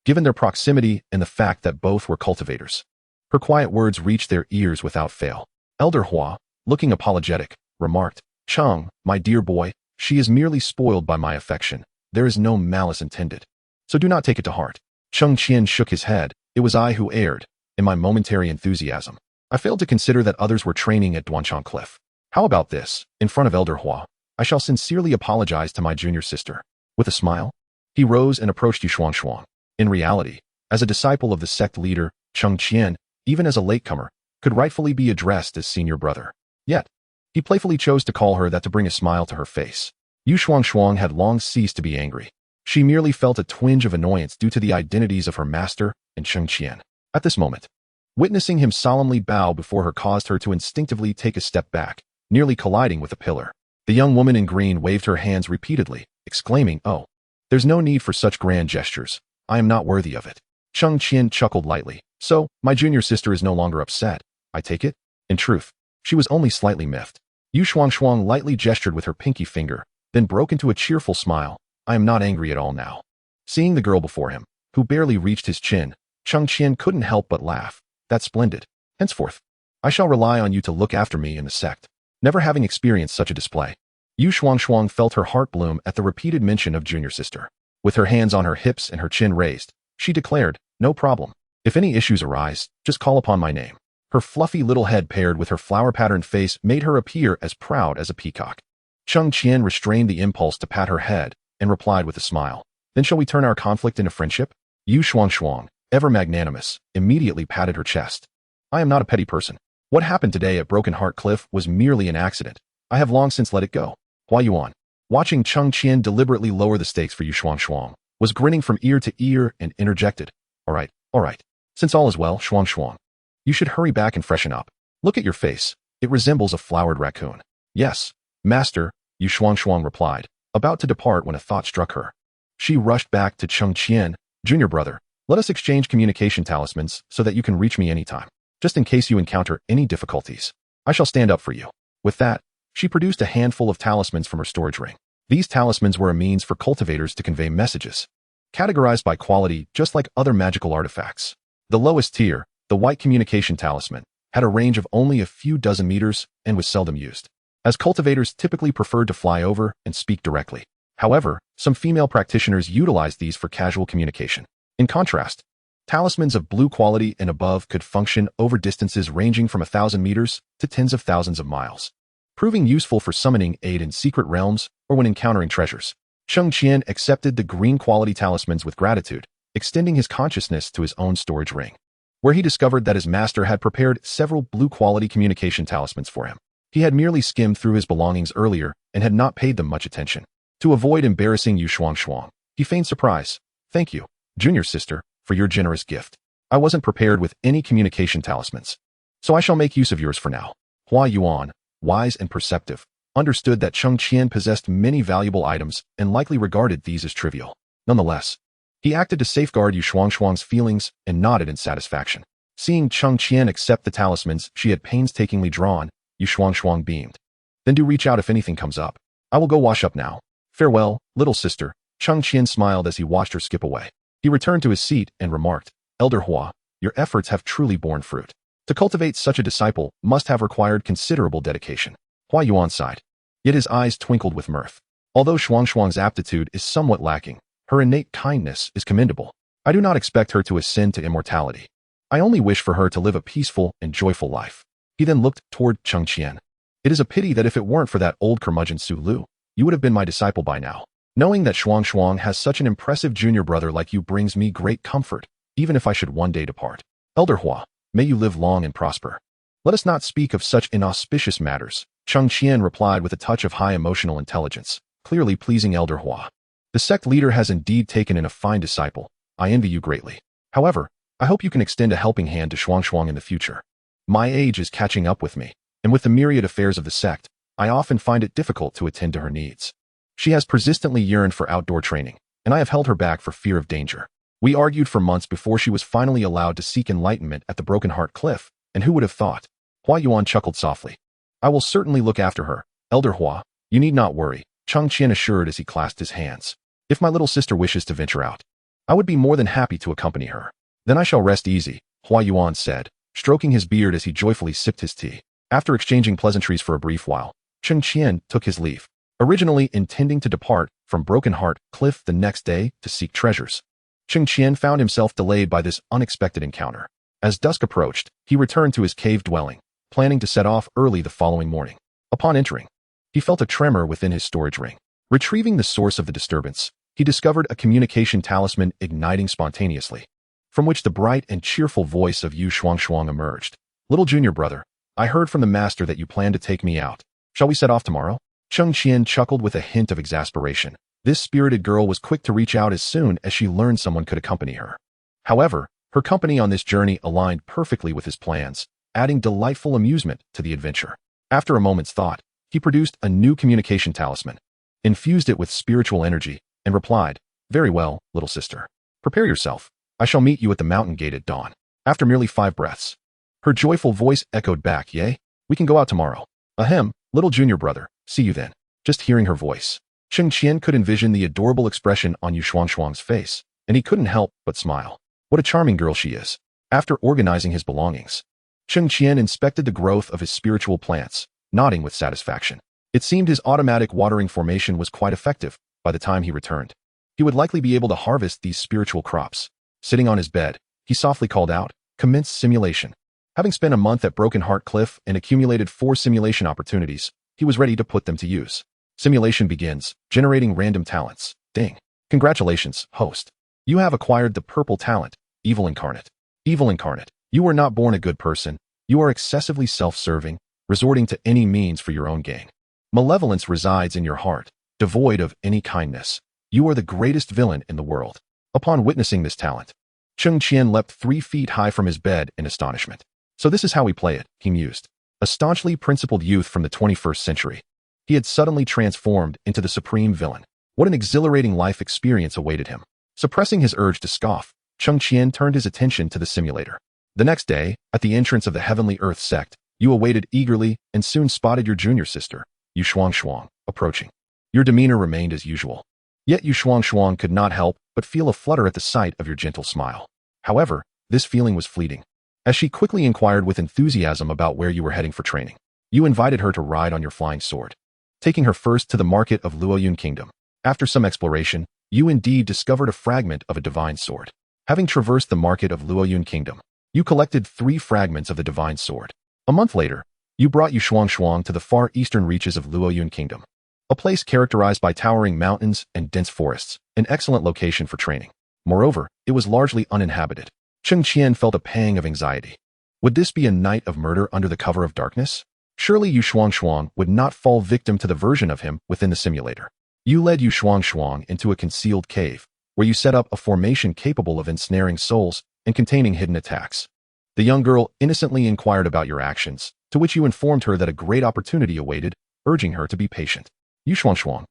Given their proximity and the fact that both were cultivators. Her quiet words reached their ears without fail. Elder Hua, looking apologetic, remarked, Cheng, my dear boy, she is merely spoiled by my affection. There is no malice intended. So do not take it to heart. Cheng Qian shook his head. It was I who erred, in my momentary enthusiasm. I failed to consider that others were training at Duanchang Cliff. How about this? In front of Elder Hua, I shall sincerely apologize to my junior sister. With a smile, he rose and approached Yu Shuang. In reality, as a disciple of the sect leader, Cheng Qian, even as a latecomer, could rightfully be addressed as senior brother. Yet, he playfully chose to call her that to bring a smile to her face. Yu Shuang had long ceased to be angry. She merely felt a twinge of annoyance due to the identities of her master and Cheng Qian. At this moment, witnessing him solemnly bow before her caused her to instinctively take a step back, nearly colliding with a pillar. The young woman in green waved her hands repeatedly, exclaiming, Oh, there's no need for such grand gestures. I am not worthy of it. Cheng Qian chuckled lightly. So, my junior sister is no longer upset, I take it? In truth, she was only slightly miffed. Yu Shuang lightly gestured with her pinky finger, then broke into a cheerful smile. I am not angry at all now. Seeing the girl before him, who barely reached his chin, Cheng Qian couldn't help but laugh. That's splendid. Henceforth, I shall rely on you to look after me in the sect. Never having experienced such a display, Yu Shuang felt her heart bloom at the repeated mention of junior sister. With her hands on her hips and her chin raised, she declared, No problem. If any issues arise, just call upon my name. Her fluffy little head paired with her flower-patterned face made her appear as proud as a peacock. Cheng Qian restrained the impulse to pat her head and replied with a smile. Then shall we turn our conflict into friendship? Yu Shuang, ever magnanimous, immediately patted her chest. I am not a petty person. What happened today at Broken Heart Cliff was merely an accident. I have long since let it go. Hua Yuan, watching Cheng Qian deliberately lower the stakes for Yu Shuang, was grinning from ear to ear and interjected. All right. Since all is well, Shuang, you should hurry back and freshen up. Look at your face. It resembles a flowered raccoon. Yes, master, Yu Shuang replied, about to depart when a thought struck her. She rushed back to Cheng Qian. Junior brother, let us exchange communication talismans so that you can reach me anytime. Just in case you encounter any difficulties, I shall stand up for you. With that, she produced a handful of talismans from her storage ring. These talismans were a means for cultivators to convey messages, categorized by quality just like other magical artifacts. The lowest tier, the white communication talisman, had a range of only a few dozen meters and was seldom used, as cultivators typically preferred to fly over and speak directly. However, some female practitioners utilized these for casual communication. In contrast, talismans of blue quality and above could function over distances ranging from 1,000 meters to tens of thousands of miles, proving useful for summoning aid in secret realms or when encountering treasures. Cheng Qian accepted the green quality talismans with gratitude, extending his consciousness to his own storage ring, where he discovered that his master had prepared several blue quality communication talismans for him. He had merely skimmed through his belongings earlier and had not paid them much attention. To avoid embarrassing Yu Shuang, he feigned surprise. Thank you, junior sister, for your generous gift. I wasn't prepared with any communication talismans, so I shall make use of yours for now. Hua Yuan, wise and perceptive, understood that Cheng Qian possessed many valuable items and likely regarded these as trivial. Nonetheless, he acted to safeguard Yu Shuang's feelings and nodded in satisfaction. Seeing Cheng Qian accept the talismans she had painstakingly drawn, Yu Shuang beamed. Then do reach out if anything comes up. I will go wash up now. Farewell, little sister. Cheng Qian smiled as he watched her skip away. He returned to his seat and remarked, Elder Hua, your efforts have truly borne fruit. To cultivate such a disciple must have required considerable dedication. Hua Yuan sighed, yet his eyes twinkled with mirth. Although Shuang's aptitude is somewhat lacking, her innate kindness is commendable. I do not expect her to ascend to immortality. I only wish for her to live a peaceful and joyful life. He then looked toward Cheng Qian. It is a pity that if it weren't for that old curmudgeon Su Lu, you would have been my disciple by now. Knowing that Shuang has such an impressive junior brother like you brings me great comfort, even if I should one day depart. Elder Hua, may you live long and prosper. Let us not speak of such inauspicious matters, Cheng Qian replied with a touch of high emotional intelligence, clearly pleasing Elder Hua. The sect leader has indeed taken in a fine disciple. I envy you greatly. However, I hope you can extend a helping hand to Shuang in the future. My age is catching up with me, and with the myriad affairs of the sect, I often find it difficult to attend to her needs. She has persistently yearned for outdoor training, and I have held her back for fear of danger. We argued for months before she was finally allowed to seek enlightenment at the Broken Heart Cliff, and who would have thought? Hua Yuan chuckled softly. I will certainly look after her, Elder Hua. You need not worry, Cheng Qian assured as he clasped his hands. If my little sister wishes to venture out, I would be more than happy to accompany her. Then I shall rest easy, Hua Yuan said, stroking his beard as he joyfully sipped his tea. After exchanging pleasantries for a brief while, Cheng Qian took his leave, originally intending to depart from Broken Heart Cliff the next day to seek treasures. Cheng Qian found himself delayed by this unexpected encounter. As dusk approached, he returned to his cave dwelling, planning to set off early the following morning. Upon entering, he felt a tremor within his storage ring. Retrieving the source of the disturbance, he discovered a communication talisman igniting spontaneously, from which the bright and cheerful voice of Yu Shuang emerged. Little junior brother, I heard from the master that you plan to take me out. Shall we set off tomorrow? Cheng Qian chuckled with a hint of exasperation. This spirited girl was quick to reach out as soon as she learned someone could accompany her. However, her company on this journey aligned perfectly with his plans, adding delightful amusement to the adventure. After a moment's thought, he produced a new communication talisman, infused it with spiritual energy, and replied, Very well, little sister. Prepare yourself. I shall meet you at the mountain gate at dawn. After merely 5 breaths, her joyful voice echoed back, Yay, we can go out tomorrow. Ahem, little junior brother, see you then. Just hearing her voice, Cheng Qian could envision the adorable expression on Yu Shuang's face, and he couldn't help but smile. What a charming girl she is. After organizing his belongings, Cheng Qian inspected the growth of his spiritual plants, nodding with satisfaction. It seemed his automatic watering formation was quite effective. By the time he returned, he would likely be able to harvest these spiritual crops. Sitting on his bed, he softly called out, Commence simulation. Having spent a month at Broken Heart Cliff and accumulated 4 simulation opportunities, he was ready to put them to use. Simulation begins, generating random talents. Ding. Congratulations, host. You have acquired the purple talent, evil incarnate. Evil incarnate. You are not born a good person. You are excessively self-serving, resorting to any means for your own gain. Malevolence resides in your heart, devoid of any kindness. You are the greatest villain in the world. Upon witnessing this talent, Cheng Qian leapt 3 feet high from his bed in astonishment. So this is how we play it, he mused. A staunchly principled youth from the 21st century. He had suddenly transformed into the supreme villain. What an exhilarating life experience awaited him. Suppressing his urge to scoff, Cheng Qian turned his attention to the simulator. The next day, at the entrance of the Heavenly Earth sect, you awaited eagerly and soon spotted your junior sister, Yu Shuang, approaching. Your demeanor remained as usual. Yet Yu Shuang could not help but feel a flutter at the sight of your gentle smile. However, this feeling was fleeting. As she quickly inquired with enthusiasm about where you were heading for training, you invited her to ride on your flying sword, taking her first to the market of Luoyun Kingdom. After some exploration, you indeed discovered a fragment of a divine sword. Having traversed the market of Luoyun Kingdom, you collected 3 fragments of the divine sword. A month later, you brought Yu Shuang to the far eastern reaches of Luoyun Kingdom, a place characterized by towering mountains and dense forests, an excellent location for training. Moreover, it was largely uninhabited. Cheng Qian felt a pang of anxiety. Would this be a night of murder under the cover of darkness? Surely Yu Shuang would not fall victim to the version of him within the simulator. You led Yu Shuang into a concealed cave, where you set up a formation capable of ensnaring souls and containing hidden attacks. The young girl innocently inquired about your actions, to which you informed her that a great opportunity awaited, urging her to be patient. Yu Shuang,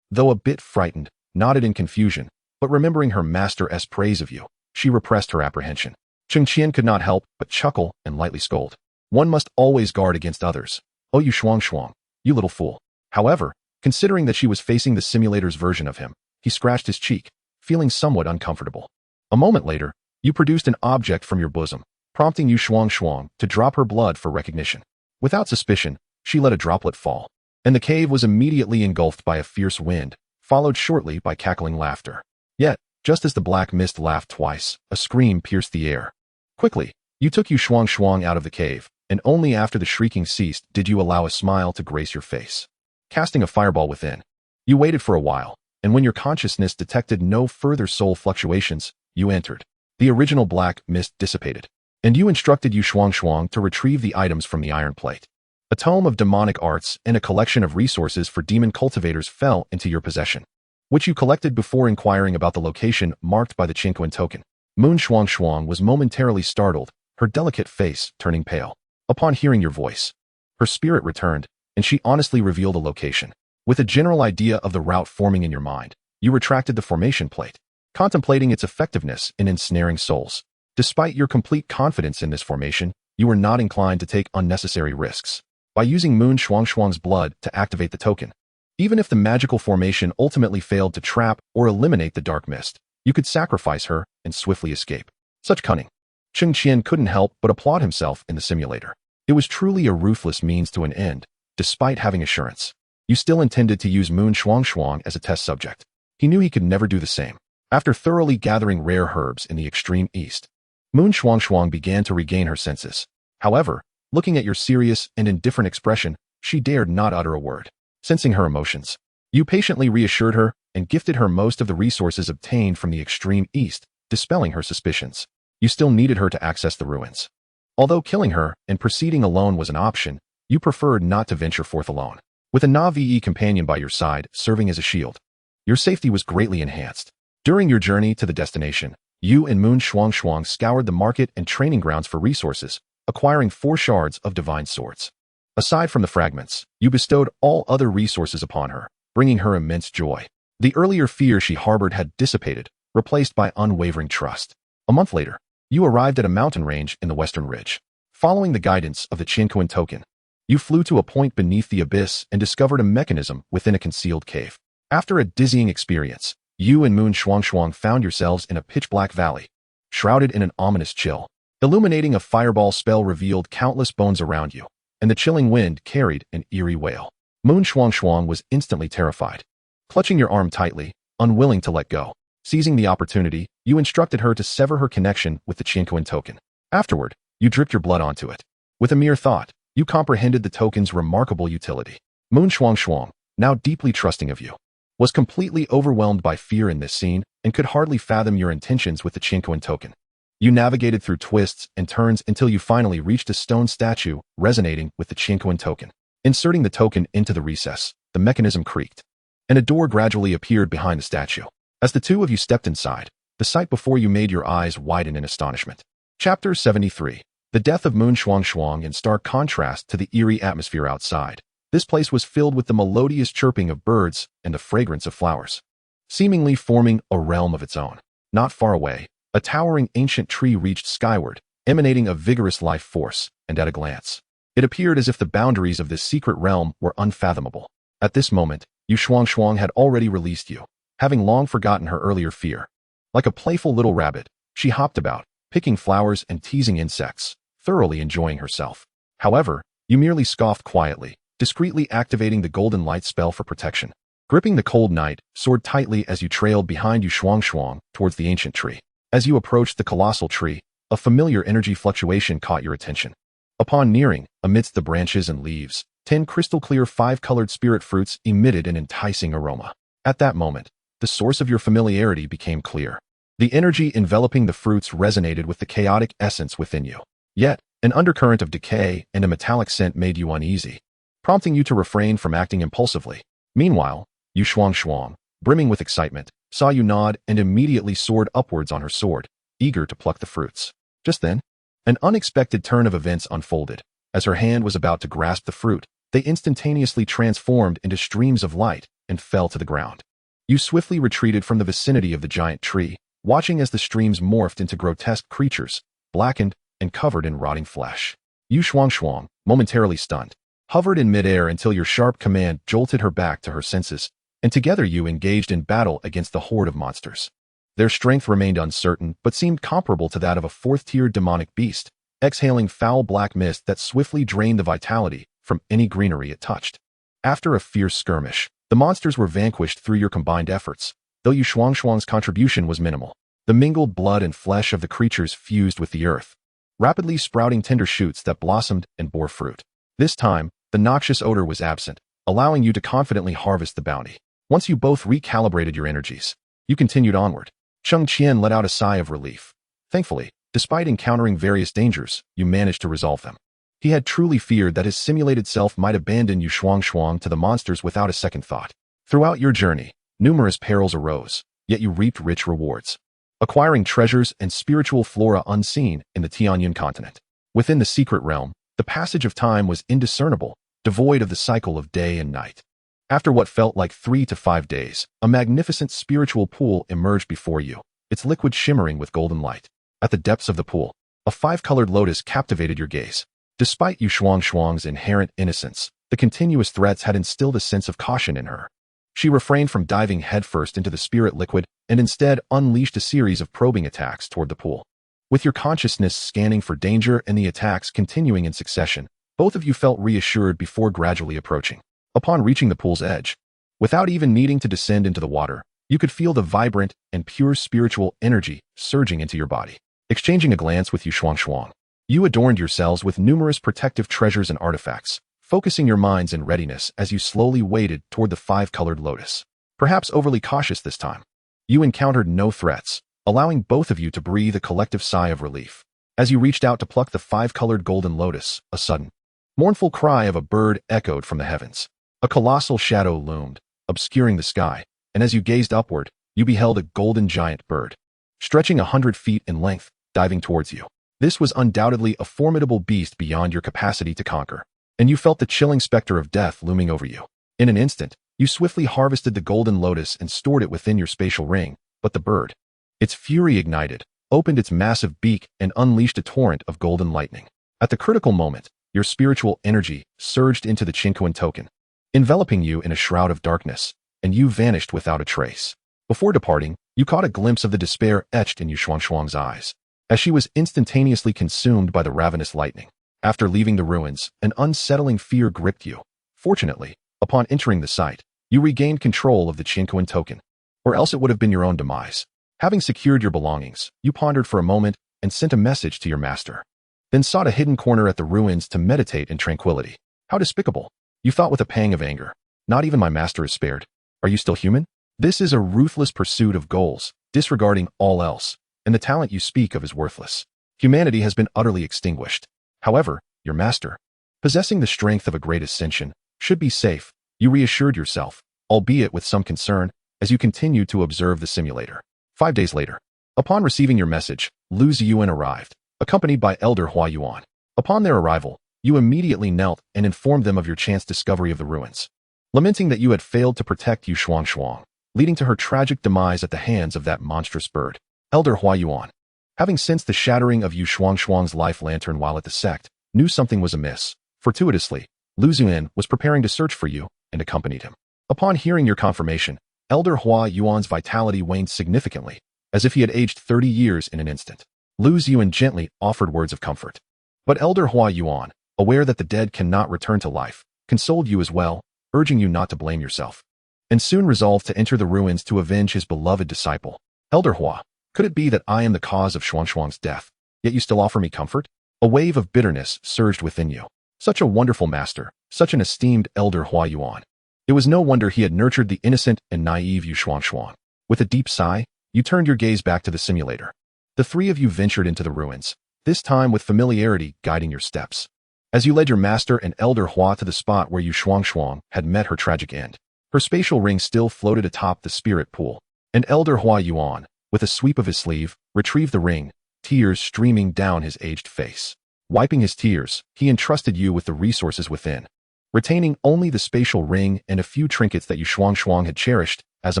though a bit frightened, nodded in confusion, but remembering her master's praise of you, she repressed her apprehension. Cheng Qian could not help but chuckle and lightly scold. One must always guard against others. Oh, Yu Shuang, you little fool. However, considering that she was facing the simulator's version of him, he scratched his cheek, feeling somewhat uncomfortable. A moment later, you produced an object from your bosom, prompting Yu Shuang to drop her blood for recognition. Without suspicion, she let a droplet fall, and the cave was immediately engulfed by a fierce wind, followed shortly by cackling laughter. Yet, just as the black mist laughed twice, a scream pierced the air. Quickly, you took Yu Shuang out of the cave, and only after the shrieking ceased did you allow a smile to grace your face. Casting a fireball within, you waited for a while, and when your consciousness detected no further soul fluctuations, you entered. The original black mist dissipated, and you instructed Yu Shuang to retrieve the items from the iron plate. A tome of demonic arts and a collection of resources for demon cultivators fell into your possession, which you collected before inquiring about the location marked by the Cheng Qian token. Moon Shuang was momentarily startled, her delicate face turning pale. Upon hearing your voice, her spirit returned, and she honestly revealed a location. With a general idea of the route forming in your mind, you retracted the formation plate, contemplating its effectiveness in ensnaring souls. Despite your complete confidence in this formation, you were not inclined to take unnecessary risks. By using Moon Shuang's blood to activate the token, even if the magical formation ultimately failed to trap or eliminate the dark mist, you could sacrifice her and swiftly escape. Such cunning. Cheng Qian couldn't help but applaud himself in the simulator. It was truly a ruthless means to an end, despite having assurance. You still intended to use Moon Shuang as a test subject. He knew he could never do the same. After thoroughly gathering rare herbs in the extreme east, Moon Shuang began to regain her senses. However, looking at your serious and indifferent expression, she dared not utter a word. Sensing her emotions, you patiently reassured her and gifted her most of the resources obtained from the extreme east, dispelling her suspicions. You still needed her to access the ruins. Although killing her and proceeding alone was an option, you preferred not to venture forth alone. With a Na'vi companion by your side serving as a shield, your safety was greatly enhanced. During your journey to the destination, you and Moon Shuang scoured the market and training grounds for resources, acquiring 4 shards of divine swords. Aside from the fragments, you bestowed all other resources upon her, bringing her immense joy. The earlier fear she harbored had dissipated, replaced by unwavering trust. A month later, you arrived at a mountain range in the western ridge. Following the guidance of the Cheng Qian token, you flew to a point beneath the abyss and discovered a mechanism within a concealed cave. After a dizzying experience, you and Moon Shuang found yourselves in a pitch-black valley, shrouded in an ominous chill. Illuminating a fireball spell revealed countless bones around you, and the chilling wind carried an eerie wail. Moon Shuang was instantly terrified. Clutching your arm tightly, unwilling to let go. Seizing the opportunity, you instructed her to sever her connection with the Cheng Qian token. Afterward, you dripped your blood onto it. With a mere thought, you comprehended the token's remarkable utility. Moon Shuang, now deeply trusting of you, was completely overwhelmed by fear in this scene, and could hardly fathom your intentions with the Cheng Qian token. You navigated through twists and turns until you finally reached a stone statue resonating with the Cheng Qian token. Inserting the token into the recess, the mechanism creaked, and a door gradually appeared behind the statue. As the two of you stepped inside, the sight before you made your eyes widen in astonishment. Chapter 73. The death of Moon Shuang. In stark contrast to the eerie atmosphere outside, this place was filled with the melodious chirping of birds and the fragrance of flowers, seemingly forming a realm of its own. Not far away, a towering ancient tree reached skyward, emanating a vigorous life force, and at a glance, it appeared as if the boundaries of this secret realm were unfathomable. At this moment, Yue Shuang had already released you, having long forgotten her earlier fear. Like a playful little rabbit, she hopped about, picking flowers and teasing insects, thoroughly enjoying herself. However, you merely scoffed quietly, discreetly activating the golden light spell for protection. Gripping the cold night sword tightly as you trailed behind Yue Shuang towards the ancient tree. As you approached the colossal tree, a familiar energy fluctuation caught your attention. Upon nearing, amidst the branches and leaves, 10 crystal-clear 5-colored spirit fruits emitted an enticing aroma. At that moment, the source of your familiarity became clear. The energy enveloping the fruits resonated with the chaotic essence within you. Yet, an undercurrent of decay and a metallic scent made you uneasy, prompting you to refrain from acting impulsively. Meanwhile, Yue Shuang, brimming with excitement, saw you nod and immediately soared upwards on her sword, eager to pluck the fruits. Just then, an unexpected turn of events unfolded. As her hand was about to grasp the fruit, they instantaneously transformed into streams of light and fell to the ground. You swiftly retreated from the vicinity of the giant tree, watching as the streams morphed into grotesque creatures, blackened and covered in rotting flesh. Yue Shuang, momentarily stunned, hovered in midair until your sharp command jolted her back to her senses, and together you engaged in battle against the horde of monsters. Their strength remained uncertain but seemed comparable to that of a fourth-tier demonic beast, exhaling foul black mist that swiftly drained the vitality from any greenery it touched. After a fierce skirmish, the monsters were vanquished through your combined efforts, though Yue Shuang's contribution was minimal. The mingled blood and flesh of the creatures fused with the earth, rapidly sprouting tender shoots that blossomed and bore fruit. This time, the noxious odor was absent, allowing you to confidently harvest the bounty. Once you both recalibrated your energies, you continued onward. Cheng Qian let out a sigh of relief. Thankfully, despite encountering various dangers, you managed to resolve them. He had truly feared that his simulated self might abandon Yue Shuang to the monsters without a second thought. Throughout your journey, numerous perils arose, yet you reaped rich rewards, acquiring treasures and spiritual flora unseen in the Tianyun continent. Within the secret realm, the passage of time was indiscernible, devoid of the cycle of day and night. After what felt like 3 to 5 days, a magnificent spiritual pool emerged before you, its liquid shimmering with golden light. At the depths of the pool, a 5-colored lotus captivated your gaze. Despite Yue Shuang's inherent innocence, the continuous threats had instilled a sense of caution in her. She refrained from diving headfirst into the spirit liquid and instead unleashed a series of probing attacks toward the pool. With your consciousness scanning for danger and the attacks continuing in succession, both of you felt reassured before gradually approaching. Upon reaching the pool's edge, without even needing to descend into the water, you could feel the vibrant and pure spiritual energy surging into your body. Exchanging a glance with Yue Shuang, you adorned yourselves with numerous protective treasures and artifacts, focusing your minds in readiness as you slowly waded toward the 5-colored lotus. Perhaps overly cautious this time, you encountered no threats, allowing both of you to breathe a collective sigh of relief. As you reached out to pluck the 5-colored golden lotus, a sudden, mournful cry of a bird echoed from the heavens. A colossal shadow loomed, obscuring the sky, and as you gazed upward, you beheld a golden giant bird, stretching 100 feet in length, diving towards you. This was undoubtedly a formidable beast beyond your capacity to conquer, and you felt the chilling specter of death looming over you. In an instant, you swiftly harvested the golden lotus and stored it within your spatial ring, but the bird, its fury ignited, opened its massive beak and unleashed a torrent of golden lightning. At the critical moment, your spiritual energy surged into the Cheng Qian token, enveloping you in a shroud of darkness, and you vanished without a trace. Before departing, you caught a glimpse of the despair etched in Yue Shuang's eyes, as she was instantaneously consumed by the ravenous lightning. After leaving the ruins, an unsettling fear gripped you. Fortunately, upon entering the site, you regained control of the Cheng Qian token, or else it would have been your own demise. Having secured your belongings, you pondered for a moment and sent a message to your master, then sought a hidden corner at the ruins to meditate in tranquility. How despicable! You thought with a pang of anger. Not even my master is spared. Are you still human? This is a ruthless pursuit of goals, disregarding all else, and the talent you speak of is worthless. Humanity has been utterly extinguished. However, your master, possessing the strength of a great ascension, should be safe, you reassured yourself, albeit with some concern, as you continued to observe the simulator. 5 days later, upon receiving your message, Lu Ziyuan arrived, accompanied by Elder Hua Yuan. Upon their arrival, you immediately knelt and informed them of your chance discovery of the ruins, lamenting that you had failed to protect Yu Shuangshuang, leading to her tragic demise at the hands of that monstrous bird. Elder Hua Yuan, having sensed the shattering of Yu Shuangshuang's life lantern while at the sect, knew something was amiss. Fortuitously, Lu Ziyuan was preparing to search for you and accompanied him. Upon hearing your confirmation, Elder Hua Yuan's vitality waned significantly, as if he had aged 30 years in an instant. Lu Ziyuan gently offered words of comfort. But Elder Hua Yuan, aware that the dead cannot return to life, consoled you as well, urging you not to blame yourself, and soon resolved to enter the ruins to avenge his beloved disciple. Elder Hua, could it be that I am the cause of Shuangshuang's death, yet you still offer me comfort? A wave of bitterness surged within you. Such a wonderful master, such an esteemed Elder Hua Yuan. It was no wonder he had nurtured the innocent and naive Yu Shuangshuang. With a deep sigh, you turned your gaze back to the simulator. The three of you ventured into the ruins, this time with familiarity guiding your steps. As you led your master and Elder Hua to the spot where Yu Shuangshuang had met her tragic end, her spatial ring still floated atop the spirit pool, and Elder Hua Yuan, with a sweep of his sleeve, retrieved the ring, tears streaming down his aged face. Wiping his tears, he entrusted you with the resources within, retaining only the spatial ring and a few trinkets that Yu Shuangshuang had cherished as a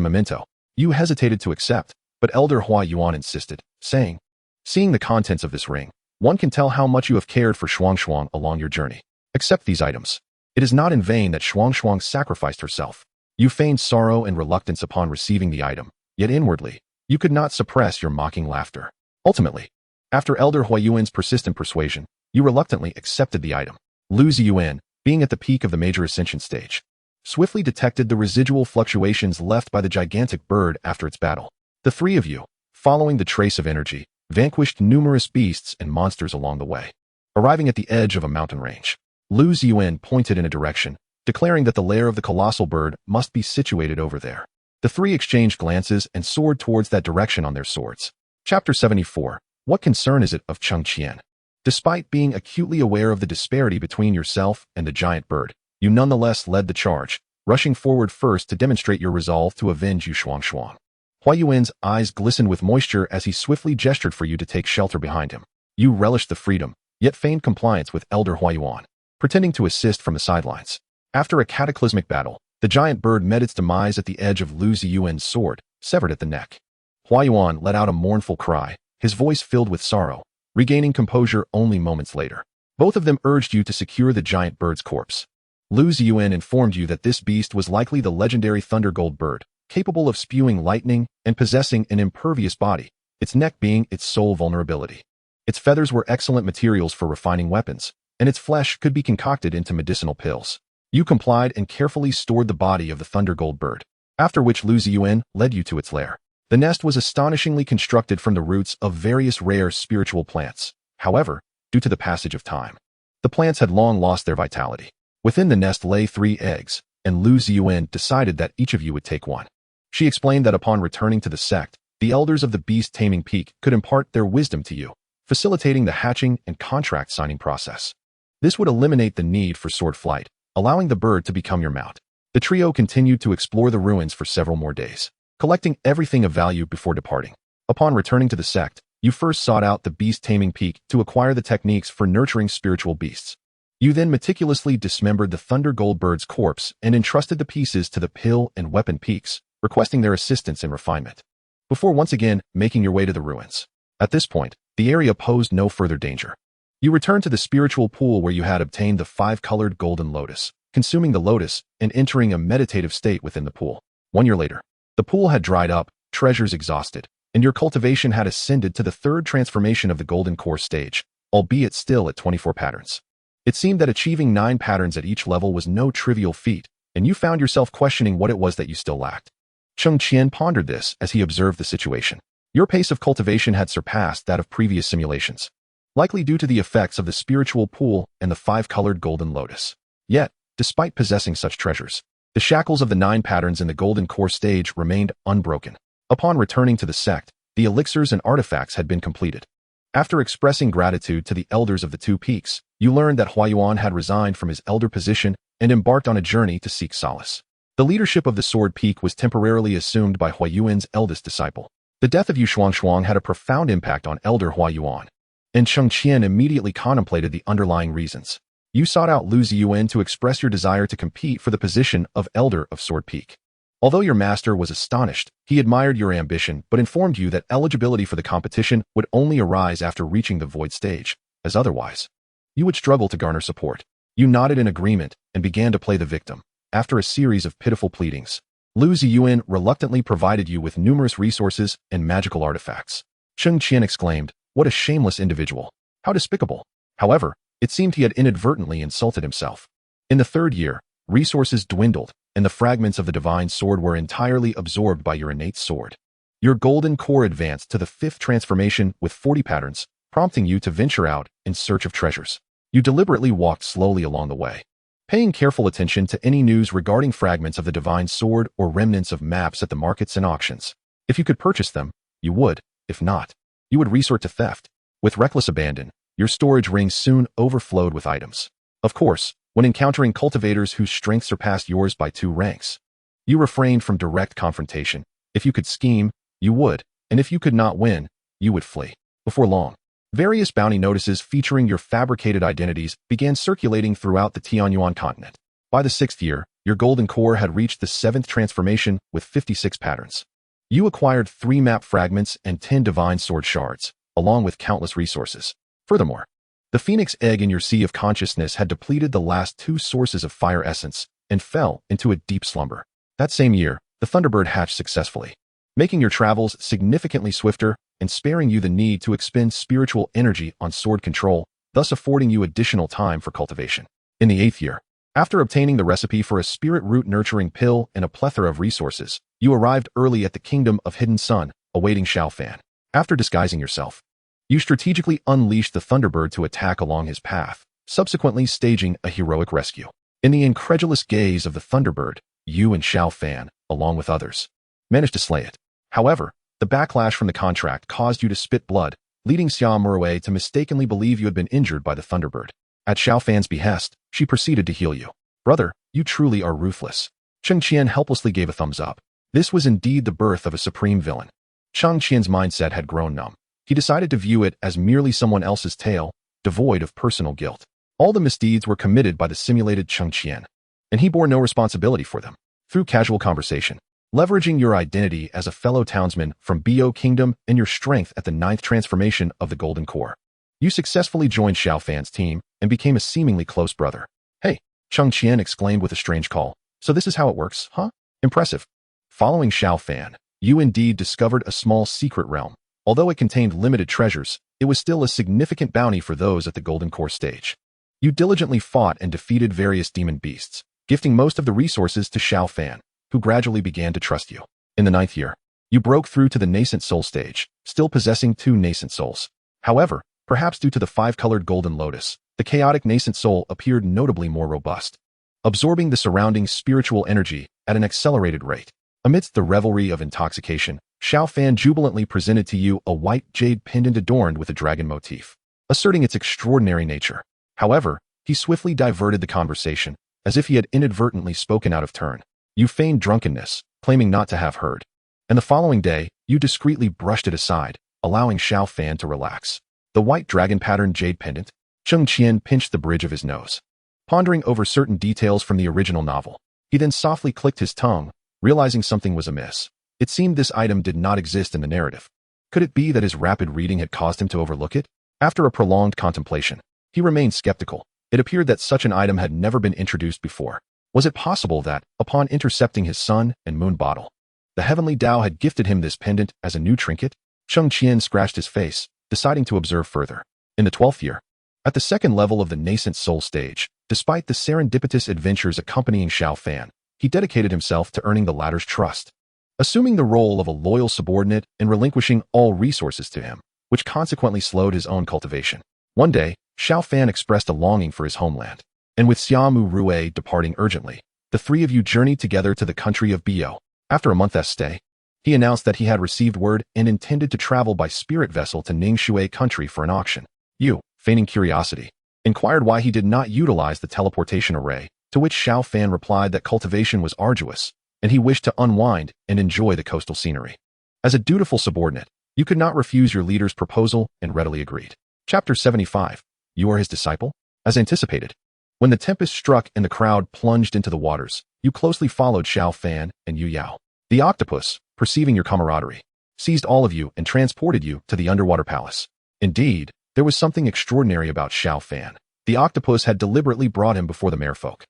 memento. You hesitated to accept, but Elder Hua Yuan insisted, saying, "Seeing the contents of this ring, one can tell how much you have cared for Shuangshuang along your journey. Accept these items. It is not in vain that Shuangshuang sacrificed herself." You feigned sorrow and reluctance upon receiving the item, yet inwardly, you could not suppress your mocking laughter. Ultimately, after Elder Hua Yuan's persistent persuasion, you reluctantly accepted the item. Lu Ziyuan, being at the peak of the major ascension stage, swiftly detected the residual fluctuations left by the gigantic bird after its battle. The three of you, following the trace of energy, vanquished numerous beasts and monsters along the way. Arriving at the edge of a mountain range, Lu Ziyuan pointed in a direction, declaring that the lair of the colossal bird must be situated over there. The three exchanged glances and soared towards that direction on their swords. Chapter 74. What concern is it of Cheng Qian? Despite being acutely aware of the disparity between yourself and the giant bird, you nonetheless led the charge, rushing forward first to demonstrate your resolve to avenge Yu Shuangshuang. Hua Yuan's eyes glistened with moisture as he swiftly gestured for you to take shelter behind him. You relished the freedom, yet feigned compliance with Elder Hua Yuan, pretending to assist from the sidelines. After a cataclysmic battle, the giant bird met its demise at the edge of Lu Ziyuan's sword, severed at the neck. Hua Yuan let out a mournful cry, his voice filled with sorrow, regaining composure only moments later. Both of them urged you to secure the giant bird's corpse. Lu Ziyuan informed you that this beast was likely the legendary Thunder Gold bird, capable of spewing lightning and possessing an impervious body, its neck being its sole vulnerability. Its feathers were excellent materials for refining weapons, and its flesh could be concocted into medicinal pills. You complied and carefully stored the body of the Thunder Gold bird, after which Lu Ziyuan led you to its lair. The nest was astonishingly constructed from the roots of various rare spiritual plants. However, due to the passage of time, the plants had long lost their vitality. Within the nest lay 3 eggs, and Lu Ziyuan decided that each of you would take one. She explained that upon returning to the sect, the elders of the beast-taming peak could impart their wisdom to you, facilitating the hatching and contract signing process. This would eliminate the need for sword flight, allowing the bird to become your mount. The trio continued to explore the ruins for several more days, collecting everything of value before departing. Upon returning to the sect, you first sought out the beast-taming peak to acquire the techniques for nurturing spiritual beasts. You then meticulously dismembered the Thunder Gold bird's corpse and entrusted the pieces to the pill and weapon peaks, requesting their assistance in refinement, before once again making your way to the ruins. At this point, the area posed no further danger. You returned to the spiritual pool where you had obtained the 5-colored golden lotus, consuming the lotus and entering a meditative state within the pool. 1 year later, the pool had dried up, treasures exhausted, and your cultivation had ascended to the 3rd transformation of the golden core stage, albeit still at 24 patterns. It seemed that achieving 9 patterns at each level was no trivial feat, and you found yourself questioning what it was that you still lacked. Cheng Qian pondered this as he observed the situation. Your pace of cultivation had surpassed that of previous simulations, likely due to the effects of the spiritual pool and the 5-colored golden lotus. Yet, despite possessing such treasures, the shackles of the 9 patterns in the golden core stage remained unbroken. Upon returning to the sect, the elixirs and artifacts had been completed. After expressing gratitude to the elders of the two peaks, you learned that Huayuan had resigned from his elder position and embarked on a journey to seek solace. The leadership of the Sword Peak was temporarily assumed by Huayuan's eldest disciple. The death of Yu Shuangshuang had a profound impact on Elder Huayuan, and Cheng Qian immediately contemplated the underlying reasons. You sought out Lu Ziyuan to express your desire to compete for the position of Elder of Sword Peak. Although your master was astonished, he admired your ambition but informed you that eligibility for the competition would only arise after reaching the void stage, as otherwise you would struggle to garner support. You nodded in agreement and began to play the victim. After a series of pitiful pleadings, Lu Ziyuan reluctantly provided you with numerous resources and magical artifacts. Cheng Qian exclaimed, "What a shameless individual! How despicable!" However, it seemed he had inadvertently insulted himself. In the third year, resources dwindled, and the fragments of the divine sword were entirely absorbed by your innate sword. Your golden core advanced to the 5th transformation with 40 patterns, prompting you to venture out in search of treasures. You deliberately walked slowly along the way, paying careful attention to any news regarding fragments of the divine sword or remnants of maps at the markets and auctions. If you could purchase them, you would. If not, you would resort to theft. With reckless abandon, your storage rings soon overflowed with items. Of course, when encountering cultivators whose strength surpassed yours by 2 ranks, you refrained from direct confrontation. If you could scheme, you would, and if you could not win, you would flee. Before long, various bounty notices featuring your fabricated identities began circulating throughout the Tianyuan continent. By the 6th year, your golden core had reached the 7th transformation with 56 patterns. You acquired 3 map fragments and 10 divine sword shards, along with countless resources. Furthermore, the phoenix egg in your sea of consciousness had depleted the last 2 sources of fire essence and fell into a deep slumber. That same year, the Thunderbird hatched successfully, making your travels significantly swifter and sparing you the need to expend spiritual energy on sword control, thus affording you additional time for cultivation. In the 8th year, after obtaining the recipe for a spirit root nurturing pill and a plethora of resources, you arrived early at the Kingdom of Hidden Sun, awaiting Xiaofan. After disguising yourself, you strategically unleashed the Thunderbird to attack along his path, subsequently staging a heroic rescue. In the incredulous gaze of the Thunderbird, you and Xiaofan, along with others, managed to slay it. However, the backlash from the contract caused you to spit blood, leading Xia Murwei to mistakenly believe you had been injured by the Thunderbird. At Xiaofan's behest, she proceeded to heal you. Brother, you truly are ruthless. Cheng Qian helplessly gave a thumbs up. This was indeed the birth of a supreme villain. Cheng Qian's mindset had grown numb. He decided to view it as merely someone else's tale, devoid of personal guilt. All the misdeeds were committed by the simulated Cheng Qian, and he bore no responsibility for them. Through casual conversation, leveraging your identity as a fellow townsman from Bo Kingdom and your strength at the 9th transformation of the Golden Core, you successfully joined Xiaofan's team and became a seemingly close brother. Hey, Cheng Qian exclaimed with a strange call. So this is how it works, huh? Impressive. Following Xiaofan, you indeed discovered a small secret realm. Although it contained limited treasures, it was still a significant bounty for those at the Golden Core stage. You diligently fought and defeated various demon beasts, gifting most of the resources to Xiaofan, who gradually began to trust you. In the 9th year, you broke through to the nascent soul stage, still possessing 2 nascent souls. However, perhaps due to the 5-colored golden lotus, the chaotic nascent soul appeared notably more robust, absorbing the surrounding spiritual energy at an accelerated rate. Amidst the revelry of intoxication, Xiaofan jubilantly presented to you a white jade pendant adorned with a dragon motif, asserting its extraordinary nature. However, he swiftly diverted the conversation, as if he had inadvertently spoken out of turn. You feigned drunkenness, claiming not to have heard, and the following day, you discreetly brushed it aside, allowing Xiaofan to relax. The white dragon-patterned jade pendant. Cheng Qian pinched the bridge of his nose, pondering over certain details from the original novel. He then softly clicked his tongue, realizing something was amiss. It seemed this item did not exist in the narrative. Could it be that his rapid reading had caused him to overlook it? After a prolonged contemplation, he remained skeptical. It appeared that such an item had never been introduced before. Was it possible that, upon intercepting his sun and moon bottle, the heavenly Tao had gifted him this pendant as a new trinket? Cheng Qian scratched his face, deciding to observe further. In the 12th year, at the 2nd level of the nascent soul stage, despite the serendipitous adventures accompanying Xiaofan, he dedicated himself to earning the latter's trust, assuming the role of a loyal subordinate and relinquishing all resources to him, which consequently slowed his own cultivation. One day, Xiaofan expressed a longing for his homeland, and with Xiamu Rui departing urgently, the 3 of you journeyed together to the country of Bo. After a month's stay, He announced that he had received word and intended to travel by spirit vessel to Ningshui country for an auction. Yu, feigning curiosity, inquired why he did not utilize the teleportation array, to which Xiao Fan replied that cultivation was arduous, and he wished to unwind and enjoy the coastal scenery. As a dutiful subordinate, you could not refuse your leader's proposal and readily agreed. Chapter 75. You are his disciple? As anticipated, when the tempest struck and the crowd plunged into the waters, you closely followed Xiao Fan and Yue Yao. The octopus, perceiving your camaraderie, seized all of you and transported you to the underwater palace. Indeed, there was something extraordinary about Xiao Fan. The octopus had deliberately brought him before the merfolk.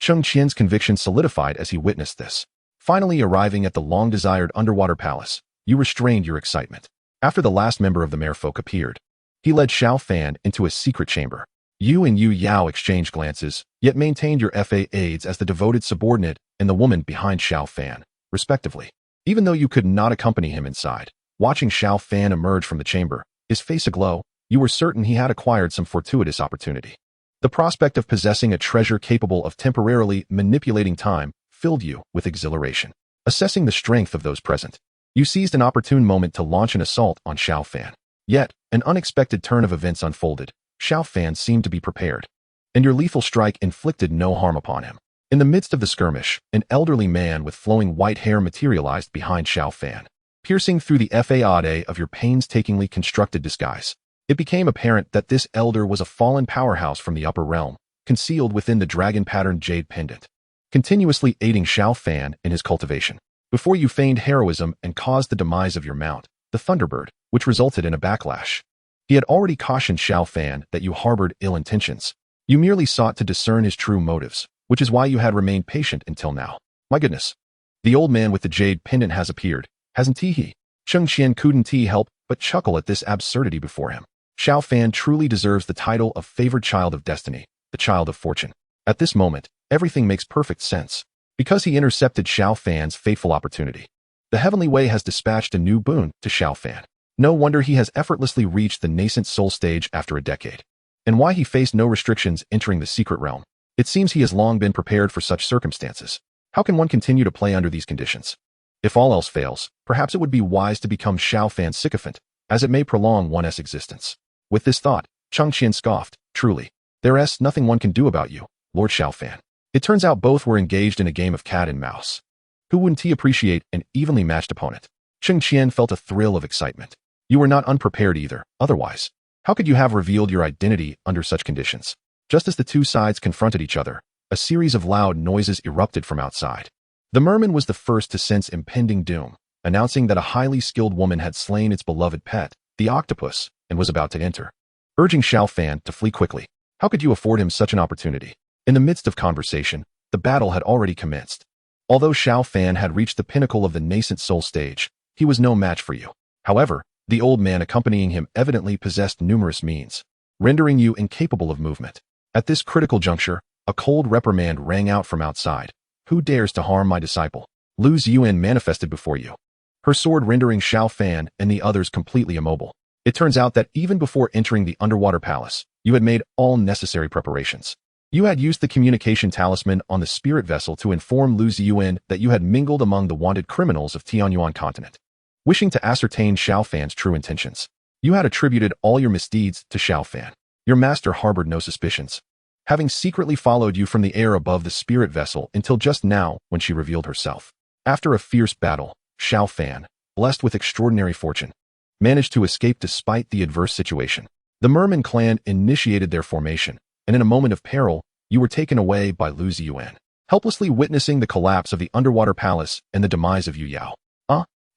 Cheng Qian's conviction solidified as he witnessed this. Finally arriving at the long-desired underwater palace, you restrained your excitement. After the last member of the merfolk appeared, he led Xiao Fan into a secret chamber. You and Yue Yao exchanged glances, yet maintained your FA aids as the devoted subordinate and the woman behind Xiao Fan, respectively. Even though you could not accompany him inside, watching Xiao Fan emerge from the chamber, his face aglow, you were certain he had acquired some fortuitous opportunity. The prospect of possessing a treasure capable of temporarily manipulating time filled you with exhilaration. Assessing the strength of those present, you seized an opportune moment to launch an assault on Xiao Fan. Yet, an unexpected turn of events unfolded. Xiao Fan seemed to be prepared, and your lethal strike inflicted no harm upon him. In the midst of the skirmish, an elderly man with flowing white hair materialized behind Xiao Fan, piercing through the facade of your painstakingly constructed disguise. It became apparent that this elder was a fallen powerhouse from the upper realm, concealed within the dragon-patterned jade pendant, continuously aiding Xiao Fan in his cultivation. Before you feigned heroism and caused the demise of your mount, the Thunderbird, which resulted in a backlash. He had already cautioned Xiao Fan that you harbored ill intentions. You merely sought to discern his true motives, which is why you had remained patient until now. My goodness. The old man with the jade pendant has appeared, hasn't he? Cheng Qian couldn't help but chuckle at this absurdity before him. Xiao Fan truly deserves the title of favored child of destiny, the child of fortune. At this moment, everything makes perfect sense. Because he intercepted Xiao Fan's fateful opportunity, the Heavenly Way has dispatched a new boon to Xiao Fan. No wonder he has effortlessly reached the nascent soul stage after a decade. And why he faced no restrictions entering the secret realm. It seems he has long been prepared for such circumstances. How can one continue to play under these conditions? If all else fails, perhaps it would be wise to become Xiao Fan's sycophant, as it may prolong one's existence. With this thought, Cheng Qian scoffed, truly, there's nothing one can do about you, Lord Xiao Fan. It turns out both were engaged in a game of cat and mouse. Who wouldn't appreciate an evenly matched opponent? Cheng Qian felt a thrill of excitement. You were not unprepared either, otherwise. How could you have revealed your identity under such conditions? Just as the two sides confronted each other, a series of loud noises erupted from outside. The merman was the first to sense impending doom, announcing that a highly skilled woman had slain its beloved pet, the octopus, and was about to enter. Urging Xiao Fan to flee quickly. How could you afford him such an opportunity? In the midst of conversation, the battle had already commenced. Although Xiao Fan had reached the pinnacle of the nascent soul stage, he was no match for you. However, the old man accompanying him evidently possessed numerous means, rendering you incapable of movement. At this critical juncture, a cold reprimand rang out from outside. Who dares to harm my disciple? Lu Ziyuan manifested before you, her sword rendering Xiao Fan and the others completely immobile. It turns out that even before entering the underwater palace, you had made all necessary preparations. You had used the communication talisman on the spirit vessel to inform Lu Ziyuan that you had mingled among the wanted criminals of Tianyuan continent. Wishing to ascertain Xiao Fan's true intentions, you had attributed all your misdeeds to Xiao Fan. Your master harbored no suspicions, having secretly followed you from the air above the spirit vessel until just now when she revealed herself. After a fierce battle, Xiao Fan, blessed with extraordinary fortune, managed to escape despite the adverse situation. The Merman clan initiated their formation, and in a moment of peril, you were taken away by Lu Ziyuan, helplessly witnessing the collapse of the underwater palace and the demise of Yue Yao.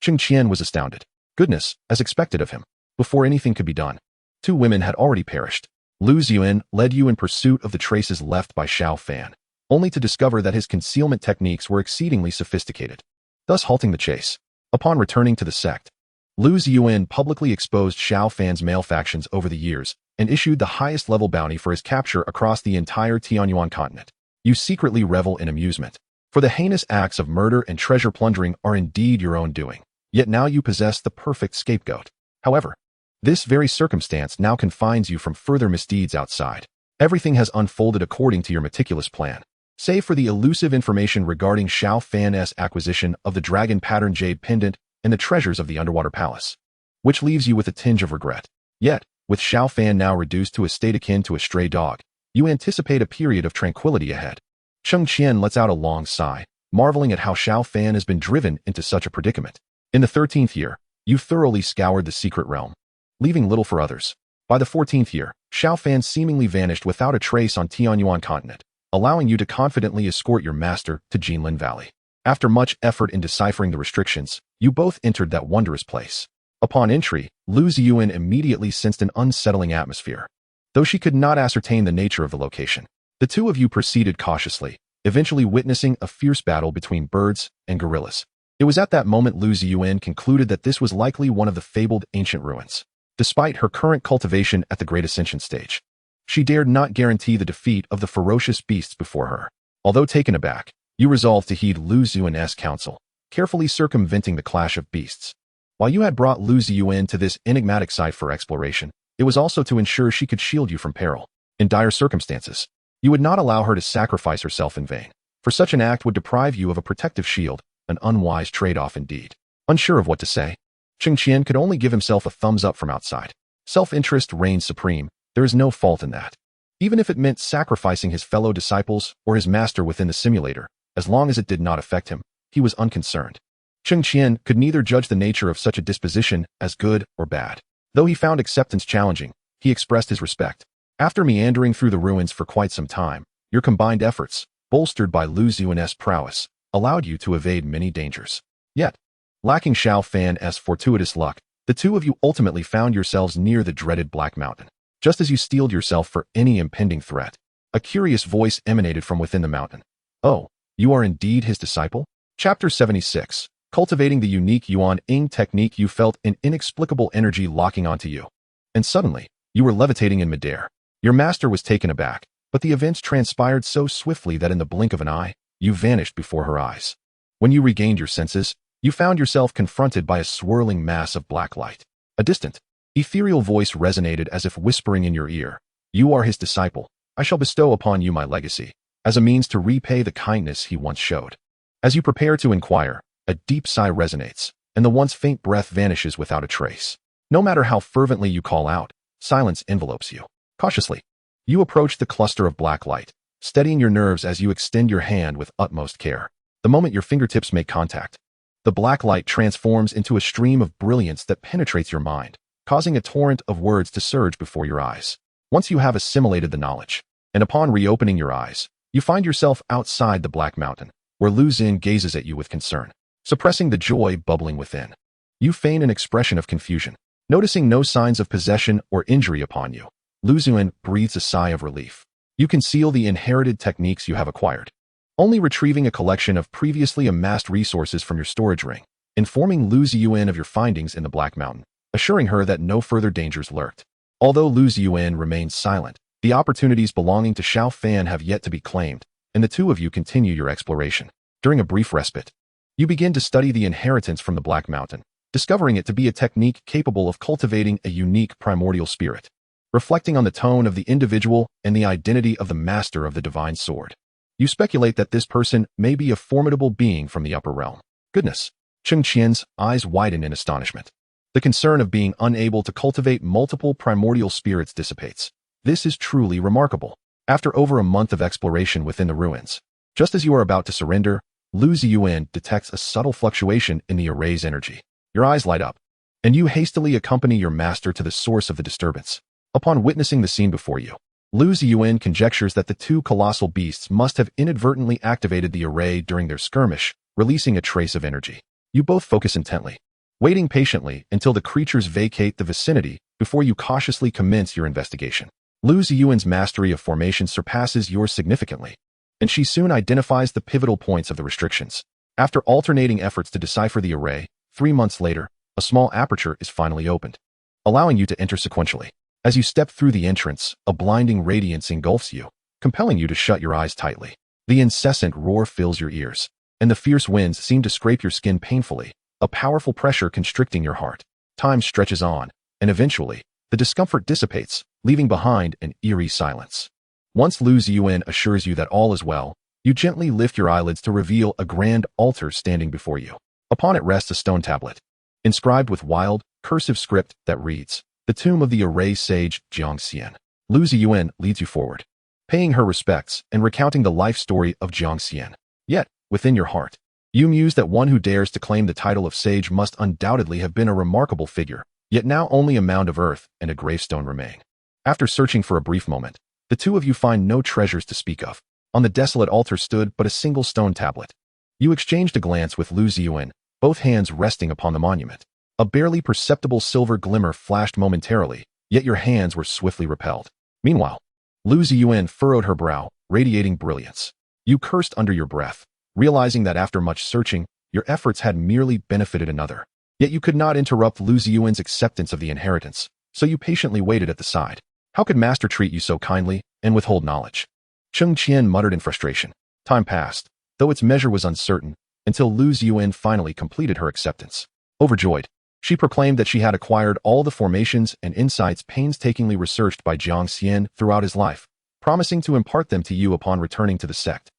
Cheng Qian was astounded. Goodness, as expected of him. Before anything could be done, 2 women had already perished. Lu Ziyuan led you in pursuit of the traces left by Xiao Fan, only to discover that his concealment techniques were exceedingly sophisticated, thus halting the chase. Upon returning to the sect, Lu Ziyuan publicly exposed Xiao Fan's malefactions over the years and issued the highest level bounty for his capture across the entire Tianyuan continent. You secretly revel in amusement, for the heinous acts of murder and treasure plundering are indeed your own doing. Yet now you possess the perfect scapegoat. However, this very circumstance now confines you from further misdeeds outside. Everything has unfolded according to your meticulous plan, save for the elusive information regarding Xiao Fan's acquisition of the dragon pattern jade pendant and the treasures of the underwater palace, which leaves you with a tinge of regret. Yet, with Xiao Fan now reduced to a state akin to a stray dog, you anticipate a period of tranquility ahead. Cheng Qian lets out a long sigh, marveling at how Xiao Fan has been driven into such a predicament. In the 13th year, you thoroughly scoured the secret realm, leaving little for others. By the 14th year, Xiao Fan seemingly vanished without a trace on Tianyuan continent, allowing you to confidently escort your master to Jinlin Valley. After much effort in deciphering the restrictions, you both entered that wondrous place. Upon entry, Lu Ziyuan immediately sensed an unsettling atmosphere. Though she could not ascertain the nature of the location, the two of you proceeded cautiously, eventually witnessing a fierce battle between birds and gorillas. It was at that moment Lu Ziyuan concluded that this was likely one of the fabled ancient ruins. Despite her current cultivation at the Great Ascension stage, she dared not guarantee the defeat of the ferocious beasts before her. Although taken aback, you resolved to heed Lu Ziyuan's counsel, carefully circumventing the clash of beasts. While you had brought Lu Ziyuan to this enigmatic site for exploration, it was also to ensure she could shield you from peril. In dire circumstances, you would not allow her to sacrifice herself in vain, for such an act would deprive you of a protective shield, an unwise trade-off indeed. Unsure of what to say, Cheng Qian could only give himself a thumbs up from outside. Self-interest reigns supreme, there is no fault in that. Even if it meant sacrificing his fellow disciples or his master within the simulator, as long as it did not affect him, he was unconcerned. Cheng Qian could neither judge the nature of such a disposition as good or bad. Though he found acceptance challenging, he expressed his respect. After meandering through the ruins for quite some time, your combined efforts, bolstered by Lu Ziyuan's prowess, allowed you to evade many dangers. Yet, lacking Xiao Fan's fortuitous luck, the two of you ultimately found yourselves near the dreaded Black Mountain. Just as you steeled yourself for any impending threat, a curious voice emanated from within the mountain. Oh, you are indeed his disciple? Chapter 76. Cultivating the unique Yuan Ing technique. You felt an inexplicable energy locking onto you. And suddenly, you were levitating in midair. Your master was taken aback, but the events transpired so swiftly that in the blink of an eye, you vanished before her eyes. When you regained your senses, you found yourself confronted by a swirling mass of black light. A distant, ethereal voice resonated as if whispering in your ear. You are his disciple. I shall bestow upon you my legacy, as a means to repay the kindness he once showed. As you prepare to inquire, a deep sigh resonates, and the once faint breath vanishes without a trace. No matter how fervently you call out, silence envelopes you. Cautiously, you approach the cluster of black light, steadying your nerves as you extend your hand with utmost care. The moment your fingertips make contact, the black light transforms into a stream of brilliance that penetrates your mind, causing a torrent of words to surge before your eyes. Once you have assimilated the knowledge, and upon reopening your eyes, you find yourself outside the Black Mountain, where Lu Xin gazes at you with concern, suppressing the joy bubbling within. You feign an expression of confusion, noticing no signs of possession or injury upon you. Lu Xin breathes a sigh of relief. You conceal the inherited techniques you have acquired, only retrieving a collection of previously amassed resources from your storage ring, informing Lu Ziyuan of your findings in the Black Mountain, assuring her that no further dangers lurked. Although Lu Ziyuan remains silent, the opportunities belonging to Xiao Fan have yet to be claimed, and the two of you continue your exploration. During a brief respite, you begin to study the inheritance from the Black Mountain, discovering it to be a technique capable of cultivating a unique primordial spirit. Reflecting on the tone of the individual and the identity of the master of the divine sword, you speculate that this person may be a formidable being from the upper realm. Goodness! Cheng Qian's eyes widen in astonishment. The concern of being unable to cultivate multiple primordial spirits dissipates. This is truly remarkable. After over a month of exploration within the ruins, just as you are about to surrender, Lu Ziyuan detects a subtle fluctuation in the array's energy. Your eyes light up, and you hastily accompany your master to the source of the disturbance. Upon witnessing the scene before you, Lu Ziyuan conjectures that the two colossal beasts must have inadvertently activated the array during their skirmish, releasing a trace of energy. You both focus intently, waiting patiently until the creatures vacate the vicinity before you cautiously commence your investigation. Lu Ziyuan's mastery of formation surpasses yours significantly, and she soon identifies the pivotal points of the restrictions. After alternating efforts to decipher the array, 3 months later, a small aperture is finally opened, allowing you to enter sequentially. As you step through the entrance, a blinding radiance engulfs you, compelling you to shut your eyes tightly. The incessant roar fills your ears, and the fierce winds seem to scrape your skin painfully, a powerful pressure constricting your heart. Time stretches on, and eventually, the discomfort dissipates, leaving behind an eerie silence. Once Lu Ziyuan assures you that all is well, you gently lift your eyelids to reveal a grand altar standing before you. Upon it rests a stone tablet, inscribed with wild, cursive script that reads, "The tomb of the array sage Cheng Qian." Lu Ziyuan leads you forward, paying her respects and recounting the life story of Cheng Qian. Yet, within your heart, you muse that one who dares to claim the title of sage must undoubtedly have been a remarkable figure, yet now only a mound of earth and a gravestone remain. After searching for a brief moment, the two of you find no treasures to speak of. On the desolate altar stood but a single stone tablet. You exchanged a glance with Lu Ziyuan, both hands resting upon the monument. A barely perceptible silver glimmer flashed momentarily, yet your hands were swiftly repelled. Meanwhile, Lu Ziyuan furrowed her brow, radiating brilliance. You cursed under your breath, realizing that after much searching, your efforts had merely benefited another. Yet you could not interrupt Lu Ziyuan's acceptance of the inheritance, so you patiently waited at the side. How could Master treat you so kindly and withhold knowledge? Cheng Qian muttered in frustration. Time passed, though its measure was uncertain, until Lu Ziyuan finally completed her acceptance. Overjoyed, she proclaimed that she had acquired all the formations and insights painstakingly researched by Cheng Qian throughout his life, promising to impart them to you upon returning to the sect.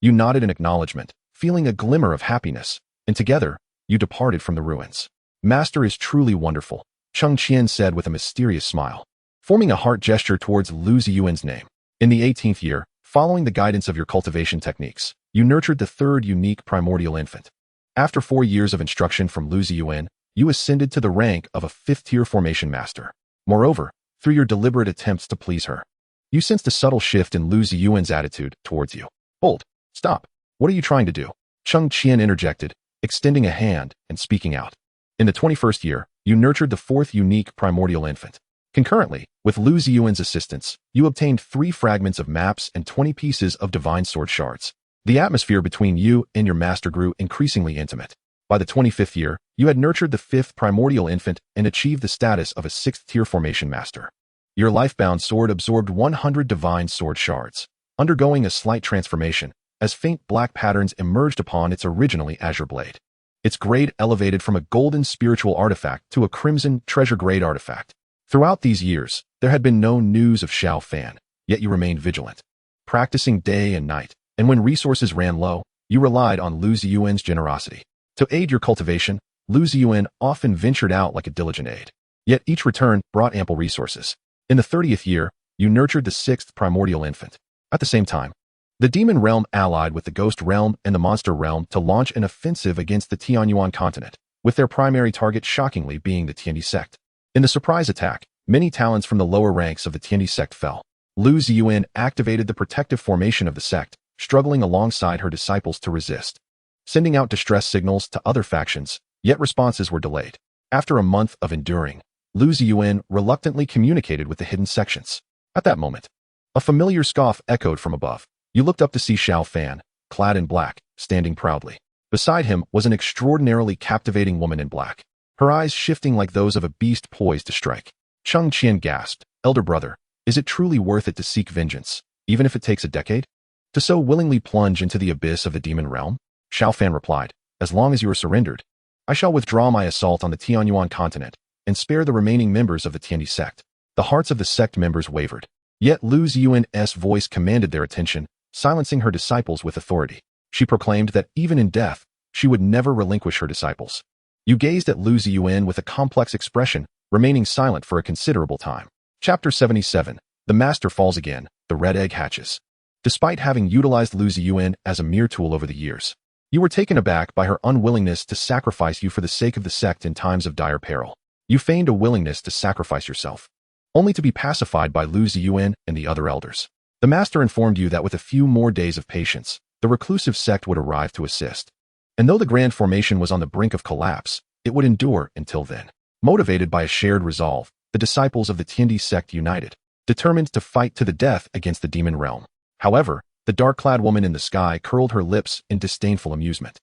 You nodded in acknowledgement, feeling a glimmer of happiness, and together, you departed from the ruins. Master is truly wonderful, Cheng Qian said with a mysterious smile, forming a heart gesture towards Lu Ziyuan's name. In the 18th year, following the guidance of your cultivation techniques, you nurtured the third unique primordial infant. After 4 years of instruction from Lu Ziyuan, you ascended to the rank of a 5th-tier formation master. Moreover, through your deliberate attempts to please her, you sensed a subtle shift in Lu Ziyuan's attitude towards you. Hold. Stop. What are you trying to do? Cheng Qian interjected, extending a hand and speaking out. In the 21st year, you nurtured the 4th unique primordial infant. Concurrently, with Lu Ziyuan's assistance, you obtained 3 fragments of maps and 20 pieces of divine sword shards. The atmosphere between you and your master grew increasingly intimate. By the 25th year, you had nurtured the 5th primordial infant and achieved the status of a 6th-tier formation master. Your life-bound sword absorbed 100 divine sword shards, undergoing a slight transformation, as faint black patterns emerged upon its originally azure blade. Its grade elevated from a golden spiritual artifact to a crimson treasure-grade artifact. Throughout these years, there had been no news of Xiao Fan, yet you remained vigilant, practicing day and night, and when resources ran low, you relied on Lu Ziyuan's generosity. To aid your cultivation, Lu Ziyuan often ventured out like a diligent aide. Yet each return brought ample resources. In the 30th year, you nurtured the 6th primordial infant. At the same time, the demon realm allied with the ghost realm and the monster realm to launch an offensive against the Tianyuan continent, with their primary target shockingly being the Tiandi sect. In the surprise attack, many talents from the lower ranks of the Tiandi sect fell. Lu Ziyuan activated the protective formation of the sect, struggling alongside her disciples to resist, sending out distress signals to other factions, yet responses were delayed. After a month of enduring, Lu Ziyuan reluctantly communicated with the hidden sections. At that moment, a familiar scoff echoed from above. You looked up to see Xiao Fan, clad in black, standing proudly. Beside him was an extraordinarily captivating woman in black, her eyes shifting like those of a beast poised to strike. Cheng Qian gasped, "Elder brother, is it truly worth it to seek vengeance, even if it takes a decade? To so willingly plunge into the abyss of the demon realm?" Xiao Fan replied, "As long as you are surrendered, I shall withdraw my assault on the Tianyuan continent and spare the remaining members of the Tiandi sect." The hearts of the sect members wavered, yet Lu Ziyuan's voice commanded their attention, silencing her disciples with authority. She proclaimed that even in death, she would never relinquish her disciples. You gazed at Lu Ziyuan with a complex expression, remaining silent for a considerable time. Chapter 77. The Master falls again, the red egg hatches. Despite having utilized Lu Ziyuan as a mere tool over the years, you were taken aback by her unwillingness to sacrifice you for the sake of the sect in times of dire peril. You feigned a willingness to sacrifice yourself, only to be pacified by Lu Ziyuan and the other elders. The Master informed you that with a few more days of patience, the reclusive sect would arrive to assist. And though the grand formation was on the brink of collapse, it would endure until then. Motivated by a shared resolve, the disciples of the Tiandi sect united, determined to fight to the death against the demon realm. However, the dark-clad woman in the sky curled her lips in disdainful amusement.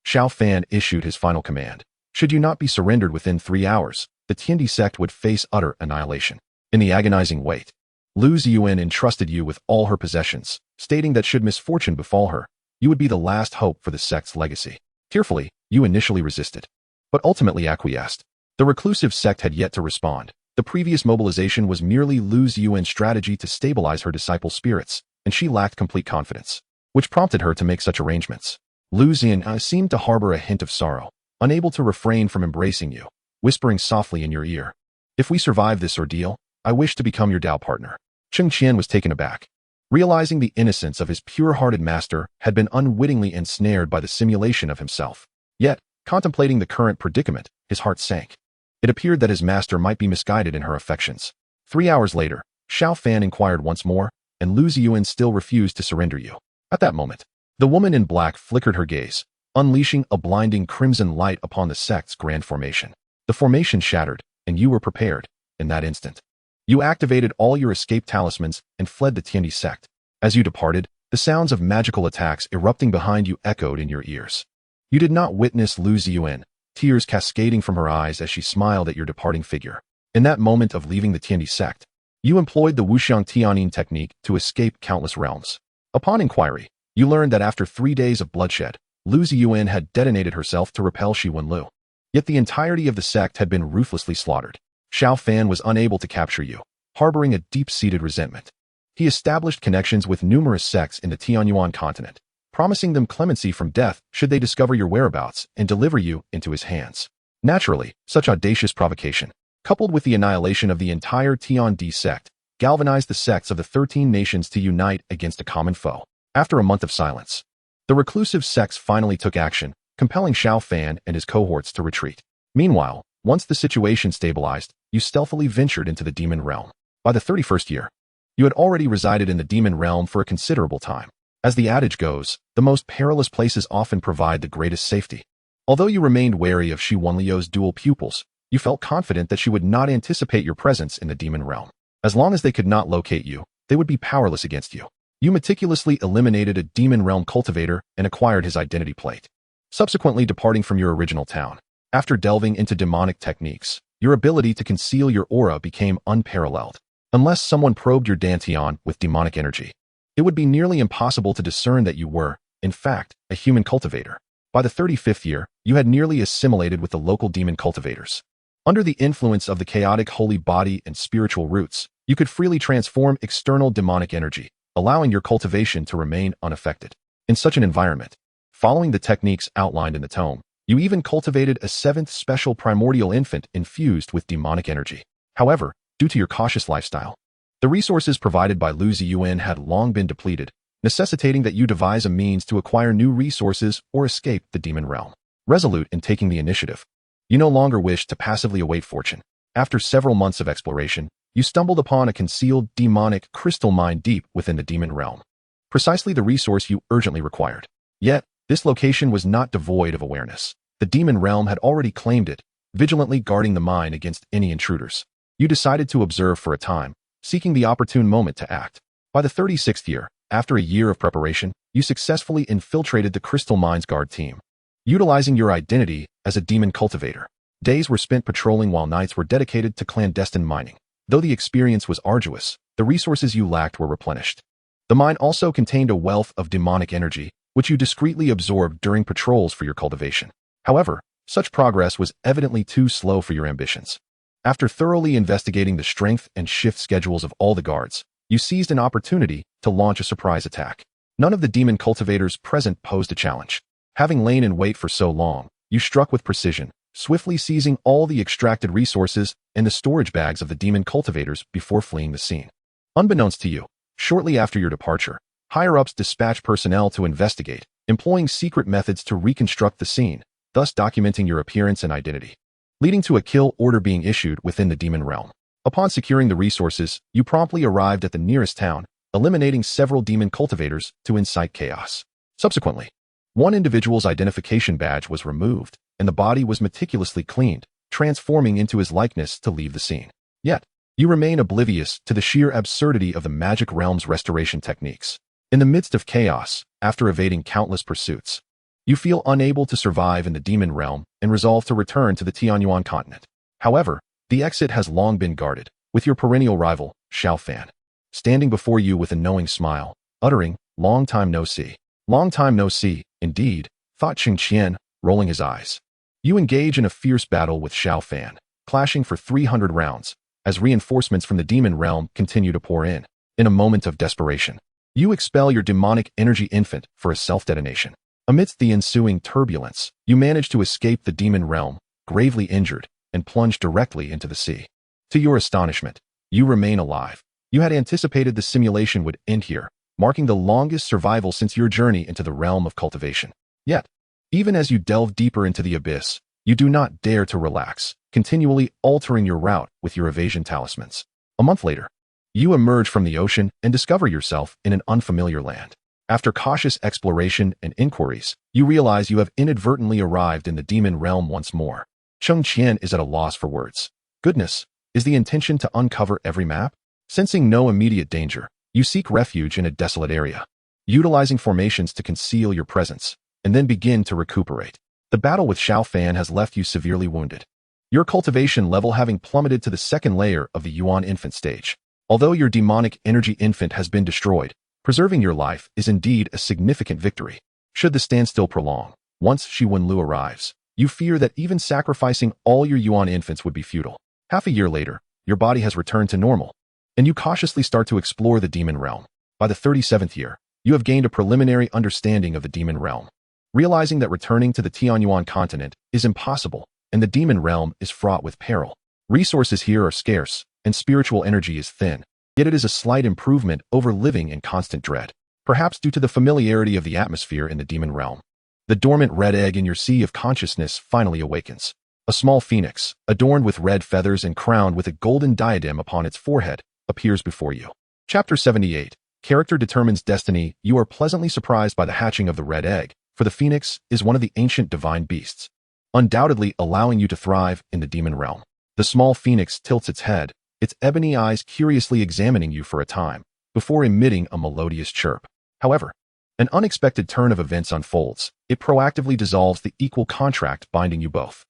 Xiao Fan issued his final command. Should you not be surrendered within 3 hours, the Tiandi sect would face utter annihilation. In the agonizing wait, Lu Ziyuan entrusted you with all her possessions, stating that should misfortune befall her, you would be the last hope for the sect's legacy. Tearfully, you initially resisted, but ultimately acquiesced. The reclusive sect had yet to respond. The previous mobilization was merely Lu Ziyuan's strategy to stabilize her disciples' spirits, and she lacked complete confidence, which prompted her to make such arrangements. Lu Ziyuan seemed to harbor a hint of sorrow, unable to refrain from embracing you, whispering softly in your ear. If we survive this ordeal, I wish to become your Dao partner. Cheng Qian was taken aback. Realizing the innocence of his pure-hearted master had been unwittingly ensnared by the simulation of himself. Yet, contemplating the current predicament, his heart sank. It appeared that his master might be misguided in her affections. 3 hours later, Xiao Fan inquired once more, and Lu Ziyuan still refused to surrender you. At that moment, the woman in black flickered her gaze, unleashing a blinding crimson light upon the sect's grand formation. The formation shattered, and you were prepared, in that instant. You activated all your escape talismans and fled the Tiandi sect. As you departed, the sounds of magical attacks erupting behind you echoed in your ears. You did not witness Lu Ziyuan, tears cascading from her eyes as she smiled at your departing figure. In that moment of leaving the Tiandi sect, you employed the Wuxiang Tianin technique to escape countless realms. Upon inquiry, you learned that after 3 days of bloodshed, Lu Ziyuan had detonated herself to repel Shi Wenlu. Yet the entirety of the sect had been ruthlessly slaughtered. Xiao Fan was unable to capture you, harboring a deep-seated resentment. He established connections with numerous sects in the Tianyuan continent, promising them clemency from death should they discover your whereabouts and deliver you into his hands. Naturally, such audacious provocation, coupled with the annihilation of the entire Tiandi sect, galvanized the sects of the 13 nations to unite against a common foe. After a month of silence, the reclusive sects finally took action, compelling Xiao Fan and his cohorts to retreat. Meanwhile, once the situation stabilized, you stealthily ventured into the demon realm. By the 31st year, you had already resided in the demon realm for a considerable time. As the adage goes, the most perilous places often provide the greatest safety. Although you remained wary of Shi Wenliu's dual pupils, you felt confident that she would not anticipate your presence in the demon realm. As long as they could not locate you, they would be powerless against you. You meticulously eliminated a demon realm cultivator and acquired his identity plate, subsequently departing from your original town. After delving into demonic techniques, your ability to conceal your aura became unparalleled. Unless someone probed your dantian with demonic energy, it would be nearly impossible to discern that you were, in fact, a human cultivator. By the 35th year, you had nearly assimilated with the local demon cultivators. Under the influence of the chaotic holy body and spiritual roots, you could freely transform external demonic energy, allowing your cultivation to remain unaffected. In such an environment, following the techniques outlined in the tome, you even cultivated a 7th special primordial infant infused with demonic energy. However, due to your cautious lifestyle, the resources provided by Lu Ziyuan had long been depleted, necessitating that you devise a means to acquire new resources or escape the demon realm. Resolute in taking the initiative, you no longer wished to passively await fortune. After several months of exploration, you stumbled upon a concealed demonic crystal mine deep within the demon realm. Precisely the resource you urgently required. Yet, this location was not devoid of awareness. The demon realm had already claimed it, vigilantly guarding the mine against any intruders. You decided to observe for a time, seeking the opportune moment to act. By the 36th year, after a year of preparation, you successfully infiltrated the crystal mine's guard team, utilizing your identity as a demon cultivator. Days were spent patrolling while nights were dedicated to clandestine mining. Though the experience was arduous, the resources you lacked were replenished. The mine also contained a wealth of demonic energy, which you discreetly absorbed during patrols for your cultivation. However, such progress was evidently too slow for your ambitions. After thoroughly investigating the strength and shift schedules of all the guards, you seized an opportunity to launch a surprise attack. None of the demon cultivators present posed a challenge. Having lain in wait for so long, you struck with precision, swiftly seizing all the extracted resources and the storage bags of the demon cultivators before fleeing the scene. Unbeknownst to you, shortly after your departure, higher-ups dispatched personnel to investigate, employing secret methods to reconstruct the scene, thus documenting your appearance and identity, leading to a kill order being issued within the demon realm. Upon securing the resources, you promptly arrived at the nearest town, eliminating several demon cultivators to incite chaos. Subsequently, one individual's identification badge was removed, and the body was meticulously cleaned, transforming into his likeness to leave the scene. Yet, you remain oblivious to the sheer absurdity of the magic realm's restoration techniques. In the midst of chaos, after evading countless pursuits, you feel unable to survive in the demon realm and resolve to return to the Tianyuan continent. However, the exit has long been guarded, with your perennial rival, Xiao Fan, standing before you with a knowing smile, uttering, "Long time no see." "Long time no see, indeed," thought Cheng Qian, rolling his eyes. You engage in a fierce battle with Xiao Fan, clashing for 300 rounds, as reinforcements from the demon realm continue to pour in. In a moment of desperation, you expel your demonic energy infant for a self-detonation. Amidst the ensuing turbulence, you manage to escape the demon realm, gravely injured, and plunge directly into the sea. To your astonishment, you remain alive. You had anticipated the simulation would end here, marking the longest survival since your journey into the realm of cultivation. Yet, even as you delve deeper into the abyss, you do not dare to relax, continually altering your route with your evasion talismans. A month later, you emerge from the ocean and discover yourself in an unfamiliar land. After cautious exploration and inquiries, you realize you have inadvertently arrived in the demon realm once more. Cheng Qian is at a loss for words. Goodness, is the intention to uncover every map? Sensing no immediate danger, you seek refuge in a desolate area, utilizing formations to conceal your presence, and then begin to recuperate. The battle with Xiao Fan has left you severely wounded, your cultivation level having plummeted to the second layer of the Yuan infant stage. Although your demonic energy infant has been destroyed, preserving your life is indeed a significant victory. Should the standstill prolong, once Shi Wenlu arrives, you fear that even sacrificing all your Yuan infants would be futile. Half a year later, your body has returned to normal, and you cautiously start to explore the demon realm. By the 37th year, you have gained a preliminary understanding of the demon realm. Realizing that returning to the Tianyuan continent is impossible, and the demon realm is fraught with peril. Resources here are scarce, and spiritual energy is thin, yet it is a slight improvement over living in constant dread, perhaps due to the familiarity of the atmosphere in the demon realm. The dormant red egg in your sea of consciousness finally awakens. A small phoenix, adorned with red feathers and crowned with a golden diadem upon its forehead, appears before you. Chapter 78. Character determines destiny. You are pleasantly surprised by the hatching of the red egg, for the phoenix is one of the ancient divine beasts, undoubtedly allowing you to thrive in the demon realm. The small phoenix tilts its head, its ebony eyes curiously examining you for a time, before emitting a melodious chirp. However, an unexpected turn of events unfolds. It proactively dissolves the equal contract binding you both.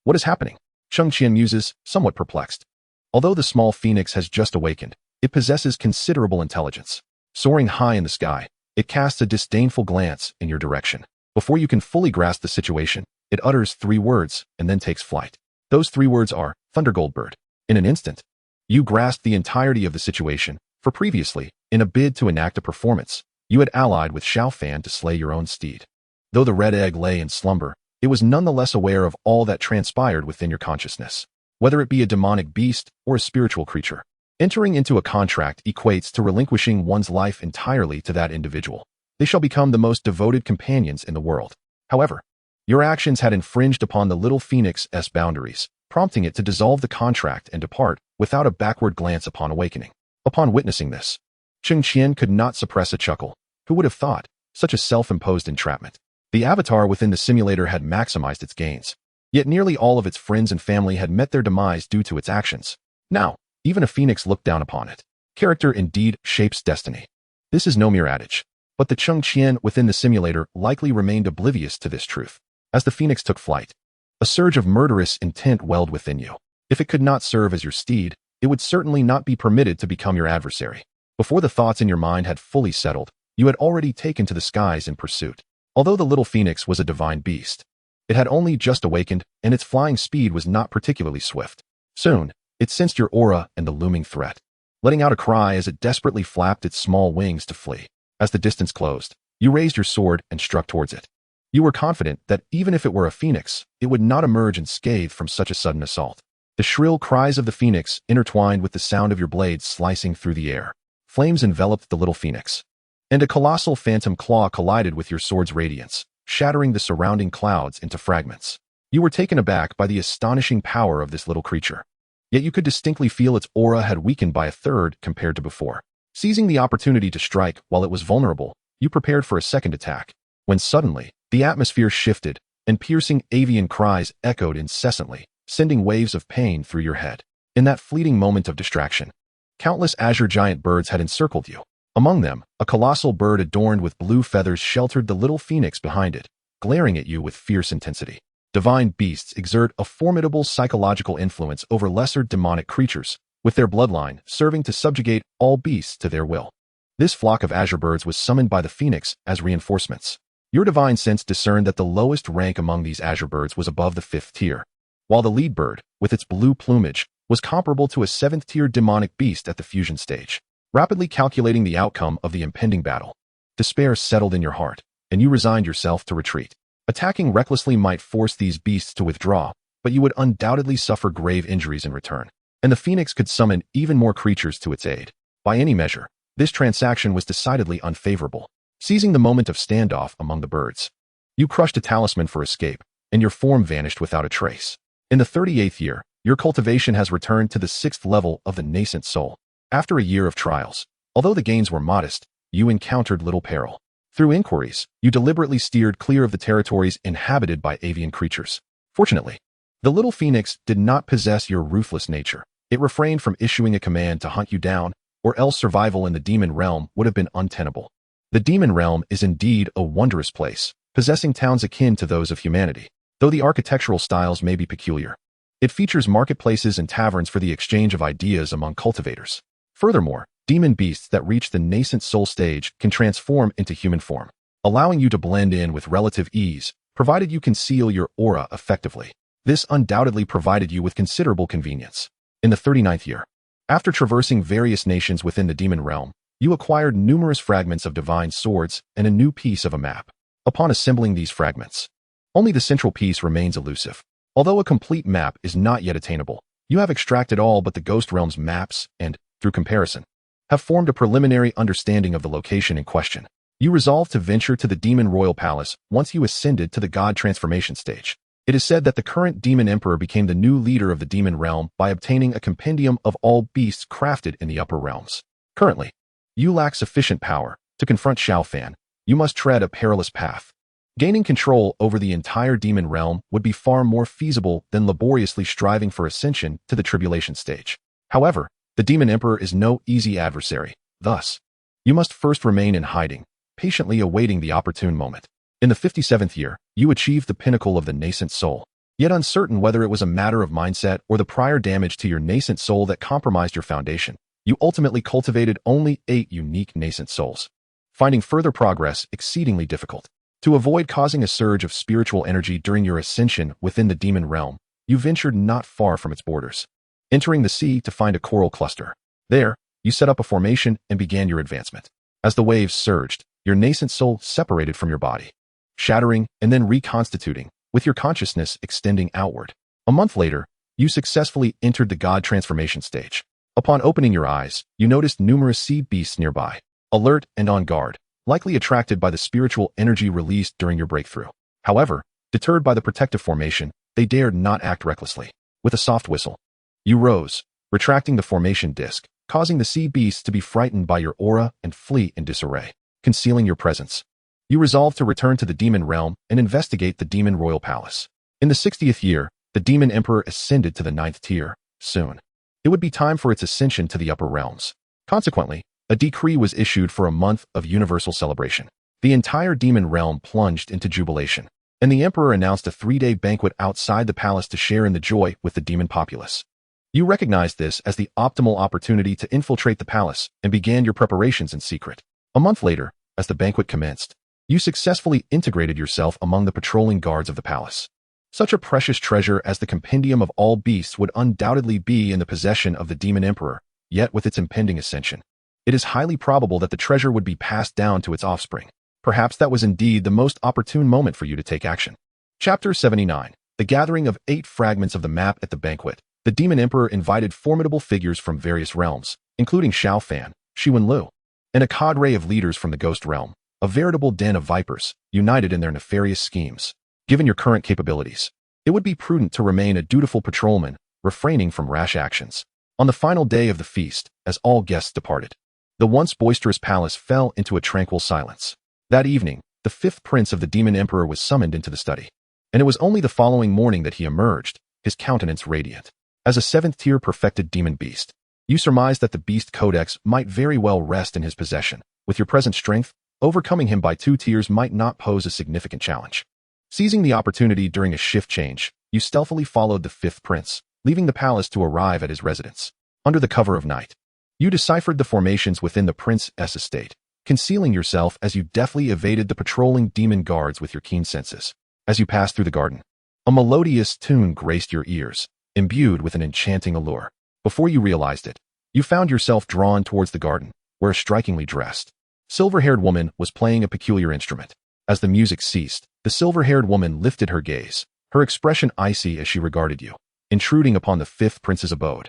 What is happening? Cheng Qian muses, somewhat perplexed. Although the small phoenix has just awakened, it possesses considerable intelligence. Soaring high in the sky, it casts a disdainful glance in your direction. Before you can fully grasp the situation, it utters 3 words and then takes flight. Those 3 words are, Thundergoldbird. In an instant, you grasp the entirety of the situation, for previously, in a bid to enact a performance, you had allied with Xiao Fan to slay your own steed. Though the red egg lay in slumber, it was nonetheless aware of all that transpired within your consciousness, whether it be a demonic beast or a spiritual creature. Entering into a contract equates to relinquishing one's life entirely to that individual. They shall become the most devoted companions in the world. However, your actions had infringed upon the little phoenix's boundaries, prompting it to dissolve the contract and depart without a backward glance upon awakening. Upon witnessing this, Cheng Qian could not suppress a chuckle. Who would have thought such a self-imposed entrapment? The avatar within the simulator had maximized its gains, yet nearly all of its friends and family had met their demise due to its actions. Now, even a phoenix looked down upon it. Character indeed shapes destiny. This is no mere adage, but the Cheng Qian within the simulator likely remained oblivious to this truth. As the phoenix took flight, a surge of murderous intent welled within you. If it could not serve as your steed, it would certainly not be permitted to become your adversary. Before the thoughts in your mind had fully settled, you had already taken to the skies in pursuit. Although the little phoenix was a divine beast, it had only just awakened, and its flying speed was not particularly swift. Soon, it sensed your aura and the looming threat, letting out a cry as it desperately flapped its small wings to flee. As the distance closed, you raised your sword and struck towards it. You were confident that even if it were a phoenix, it would not emerge unscathed from such a sudden assault. The shrill cries of the phoenix intertwined with the sound of your blades slicing through the air. Flames enveloped the little phoenix, and a colossal phantom claw collided with your sword's radiance, shattering the surrounding clouds into fragments. You were taken aback by the astonishing power of this little creature. Yet you could distinctly feel its aura had weakened by a third compared to before. Seizing the opportunity to strike while it was vulnerable, you prepared for a second attack, when suddenly, the atmosphere shifted, and piercing avian cries echoed incessantly, sending waves of pain through your head. In that fleeting moment of distraction, countless azure giant birds had encircled you. Among them, a colossal bird adorned with blue feathers sheltered the little phoenix behind it, glaring at you with fierce intensity. Divine beasts exert a formidable psychological influence over lesser demonic creatures, with their bloodline serving to subjugate all beasts to their will. This flock of azure birds was summoned by the phoenix as reinforcements. Your divine sense discerned that the lowest rank among these azure birds was above the 5th tier, while the lead bird, with its blue plumage, was comparable to a 7th-tier demonic beast at the fusion stage. Rapidly calculating the outcome of the impending battle, despair settled in your heart. and you resigned yourself to retreat. Attacking recklessly might force these beasts to withdraw, but you would undoubtedly suffer grave injuries in return, and the phoenix could summon even more creatures to its aid. By any measure, this transaction was decidedly unfavorable. Seizing the moment of standoff among the birds, you crushed a talisman for escape, and your form vanished without a trace. In the 38th year, your cultivation has returned to the 6th level of the nascent soul. After a year of trials, although the gains were modest, you encountered little peril. Through inquiries, you deliberately steered clear of the territories inhabited by avian creatures. Fortunately, the little phoenix did not possess your ruthless nature. It refrained from issuing a command to hunt you down, or else survival in the demon realm would have been untenable. The demon realm is indeed a wondrous place, possessing towns akin to those of humanity, though the architectural styles may be peculiar. It features marketplaces and taverns for the exchange of ideas among cultivators. Furthermore, demon beasts that reach the nascent soul stage can transform into human form, allowing you to blend in with relative ease, provided you conceal your aura effectively. This undoubtedly provided you with considerable convenience. In the 39th year, after traversing various nations within the demon realm, you acquired numerous fragments of divine swords and a new piece of a map. Upon assembling these fragments, only the central piece remains elusive. Although a complete map is not yet attainable, you have extracted all but the Ghost Realm's maps and, through comparison, have formed a preliminary understanding of the location in question. You resolve to venture to the Demon Royal Palace once you ascended to the God Transformation stage. It is said that the current Demon Emperor became the new leader of the Demon Realm by obtaining a compendium of all beasts crafted in the upper realms. Currently, you lack sufficient power to confront Xiao Fan. You must tread a perilous path. Gaining control over the entire demon realm would be far more feasible than laboriously striving for ascension to the tribulation stage. However, the Demon Emperor is no easy adversary. Thus, you must first remain in hiding, patiently awaiting the opportune moment. In the 57th year, you achieved the pinnacle of the nascent soul. Yet uncertain whether it was a matter of mindset or the prior damage to your nascent soul that compromised your foundation, you ultimately cultivated only 8 unique nascent souls, finding further progress exceedingly difficult. To avoid causing a surge of spiritual energy during your ascension within the demon realm, you ventured not far from its borders, entering the sea to find a coral cluster. There, you set up a formation and began your advancement. As the waves surged, your nascent soul separated from your body, shattering and then reconstituting, with your consciousness extending outward. A month later, you successfully entered the God Transformation stage. Upon opening your eyes, you noticed numerous sea beasts nearby, alert and on guard, likely attracted by the spiritual energy released during your breakthrough. However, deterred by the protective formation, they dared not act recklessly. With a soft whistle, you rose, retracting the formation disc, causing the sea beasts to be frightened by your aura and flee in disarray. Concealing your presence, you resolved to return to the demon realm and investigate the Demon Royal Palace. In the 60th year, the Demon Emperor ascended to the 9th tier. Soon, it would be time for its ascension to the upper realms. Consequently, a decree was issued for a month of universal celebration. The entire demon realm plunged into jubilation, and the emperor announced a 3-day banquet outside the palace to share in the joy with the demon populace. You recognized this as the optimal opportunity to infiltrate the palace and began your preparations in secret. A month later, as the banquet commenced, you successfully integrated yourself among the patrolling guards of the palace. Such a precious treasure as the compendium of all beasts would undoubtedly be in the possession of the demon emperor, yet with its impending ascension, it is highly probable that the treasure would be passed down to its offspring. Perhaps that was indeed the most opportune moment for you to take action. Chapter 79. The gathering of 8 fragments of the map at the banquet. The demon emperor invited formidable figures from various realms, including Xiao Fan, Shiwen Lu, and a cadre of leaders from the ghost realm, a veritable den of vipers, united in their nefarious schemes. Given your current capabilities, it would be prudent to remain a dutiful patrolman, refraining from rash actions. On the final day of the feast, as all guests departed, the once boisterous palace fell into a tranquil silence. That evening, the 5th prince of the demon emperor was summoned into the study, and it was only the following morning that he emerged, his countenance radiant. As a 7th-tier perfected demon beast, you surmised that the beast codex might very well rest in his possession. With your present strength, overcoming him by 2 tiers might not pose a significant challenge. Seizing the opportunity during a shift change, you stealthily followed the 5th prince, leaving the palace to arrive at his residence. Under the cover of night, you deciphered the formations within the prince's estate, concealing yourself as you deftly evaded the patrolling demon guards with your keen senses. As you passed through the garden, a melodious tune graced your ears, imbued with an enchanting allure. Before you realized it, you found yourself drawn towards the garden, where a strikingly dressed, silver-haired woman was playing a peculiar instrument. As the music ceased, the silver-haired woman lifted her gaze, her expression icy as she regarded you, intruding upon the fifth prince's abode.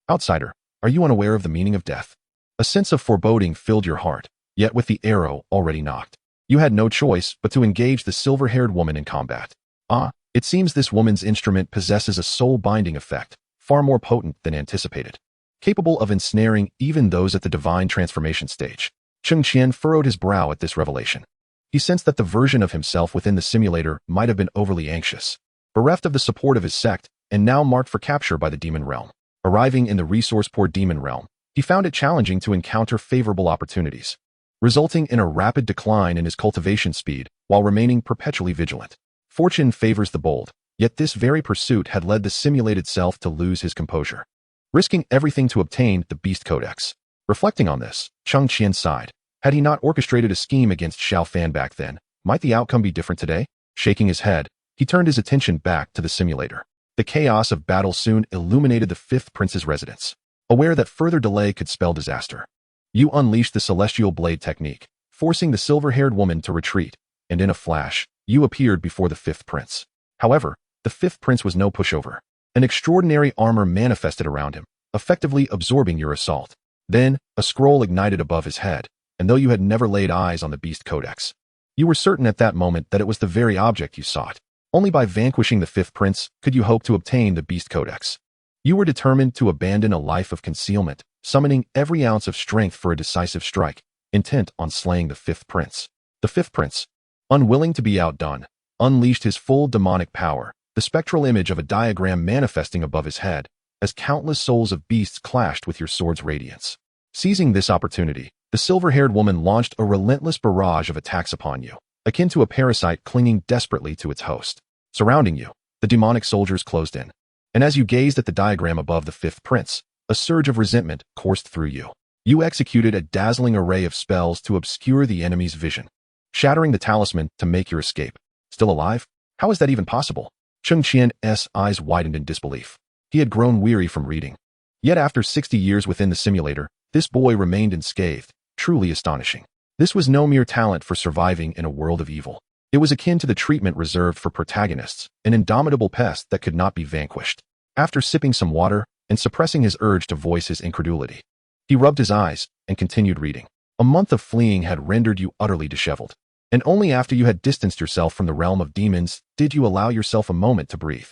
Outsider, are you unaware of the meaning of death? A sense of foreboding filled your heart, yet with the arrow already knocked. You had no choice but to engage the silver-haired woman in combat. It seems this woman's instrument possesses a soul-binding effect, far more potent than anticipated, capable of ensnaring even those at the divine transformation stage. Cheng Qian furrowed his brow at this revelation. He sensed that the version of himself within the simulator might have been overly anxious, bereft of the support of his sect, and now marked for capture by the demon realm. Arriving in the resource-poor demon realm, he found it challenging to encounter favorable opportunities, resulting in a rapid decline in his cultivation speed while remaining perpetually vigilant. Fortune favors the bold, yet this very pursuit had led the simulated self to lose his composure, risking everything to obtain the Beast Codex. Reflecting on this, Cheng Qian sighed. Had he not orchestrated a scheme against Xiao Fan back then, might the outcome be different today? Shaking his head, he turned his attention back to the simulator. The chaos of battle soon illuminated the fifth prince's residence. Aware that further delay could spell disaster, you unleashed the celestial blade technique, forcing the silver-haired woman to retreat, and in a flash, you appeared before the fifth prince. However, the fifth prince was no pushover. An extraordinary armor manifested around him, effectively absorbing your assault. Then, a scroll ignited above his head, and though you had never laid eyes on the Beast Codex, you were certain at that moment that it was the very object you sought. Only by vanquishing the fifth prince could you hope to obtain the Beast Codex. You were determined to abandon a life of concealment, summoning every ounce of strength for a decisive strike, intent on slaying the fifth prince. The fifth prince, unwilling to be outdone, unleashed his full demonic power, the spectral image of a diagram manifesting above his head, as countless souls of beasts clashed with your sword's radiance. Seizing this opportunity, the silver-haired woman launched a relentless barrage of attacks upon you, akin to a parasite clinging desperately to its host. Surrounding you, the demonic soldiers closed in, and as you gazed at the diagram above the fifth prince, a surge of resentment coursed through you. You executed a dazzling array of spells to obscure the enemy's vision, shattering the talisman to make your escape. Still alive? How is that even possible? Cheng Qian's eyes widened in disbelief. He had grown weary from reading. Yet after 60 years within the simulator, this boy remained unscathed, truly astonishing. This was no mere talent for surviving in a world of evil. It was akin to the treatment reserved for protagonists, an indomitable pest that could not be vanquished. After sipping some water and suppressing his urge to voice his incredulity, he rubbed his eyes and continued reading. A month of fleeing had rendered you utterly disheveled, and only after you had distanced yourself from the realm of demons did you allow yourself a moment to breathe.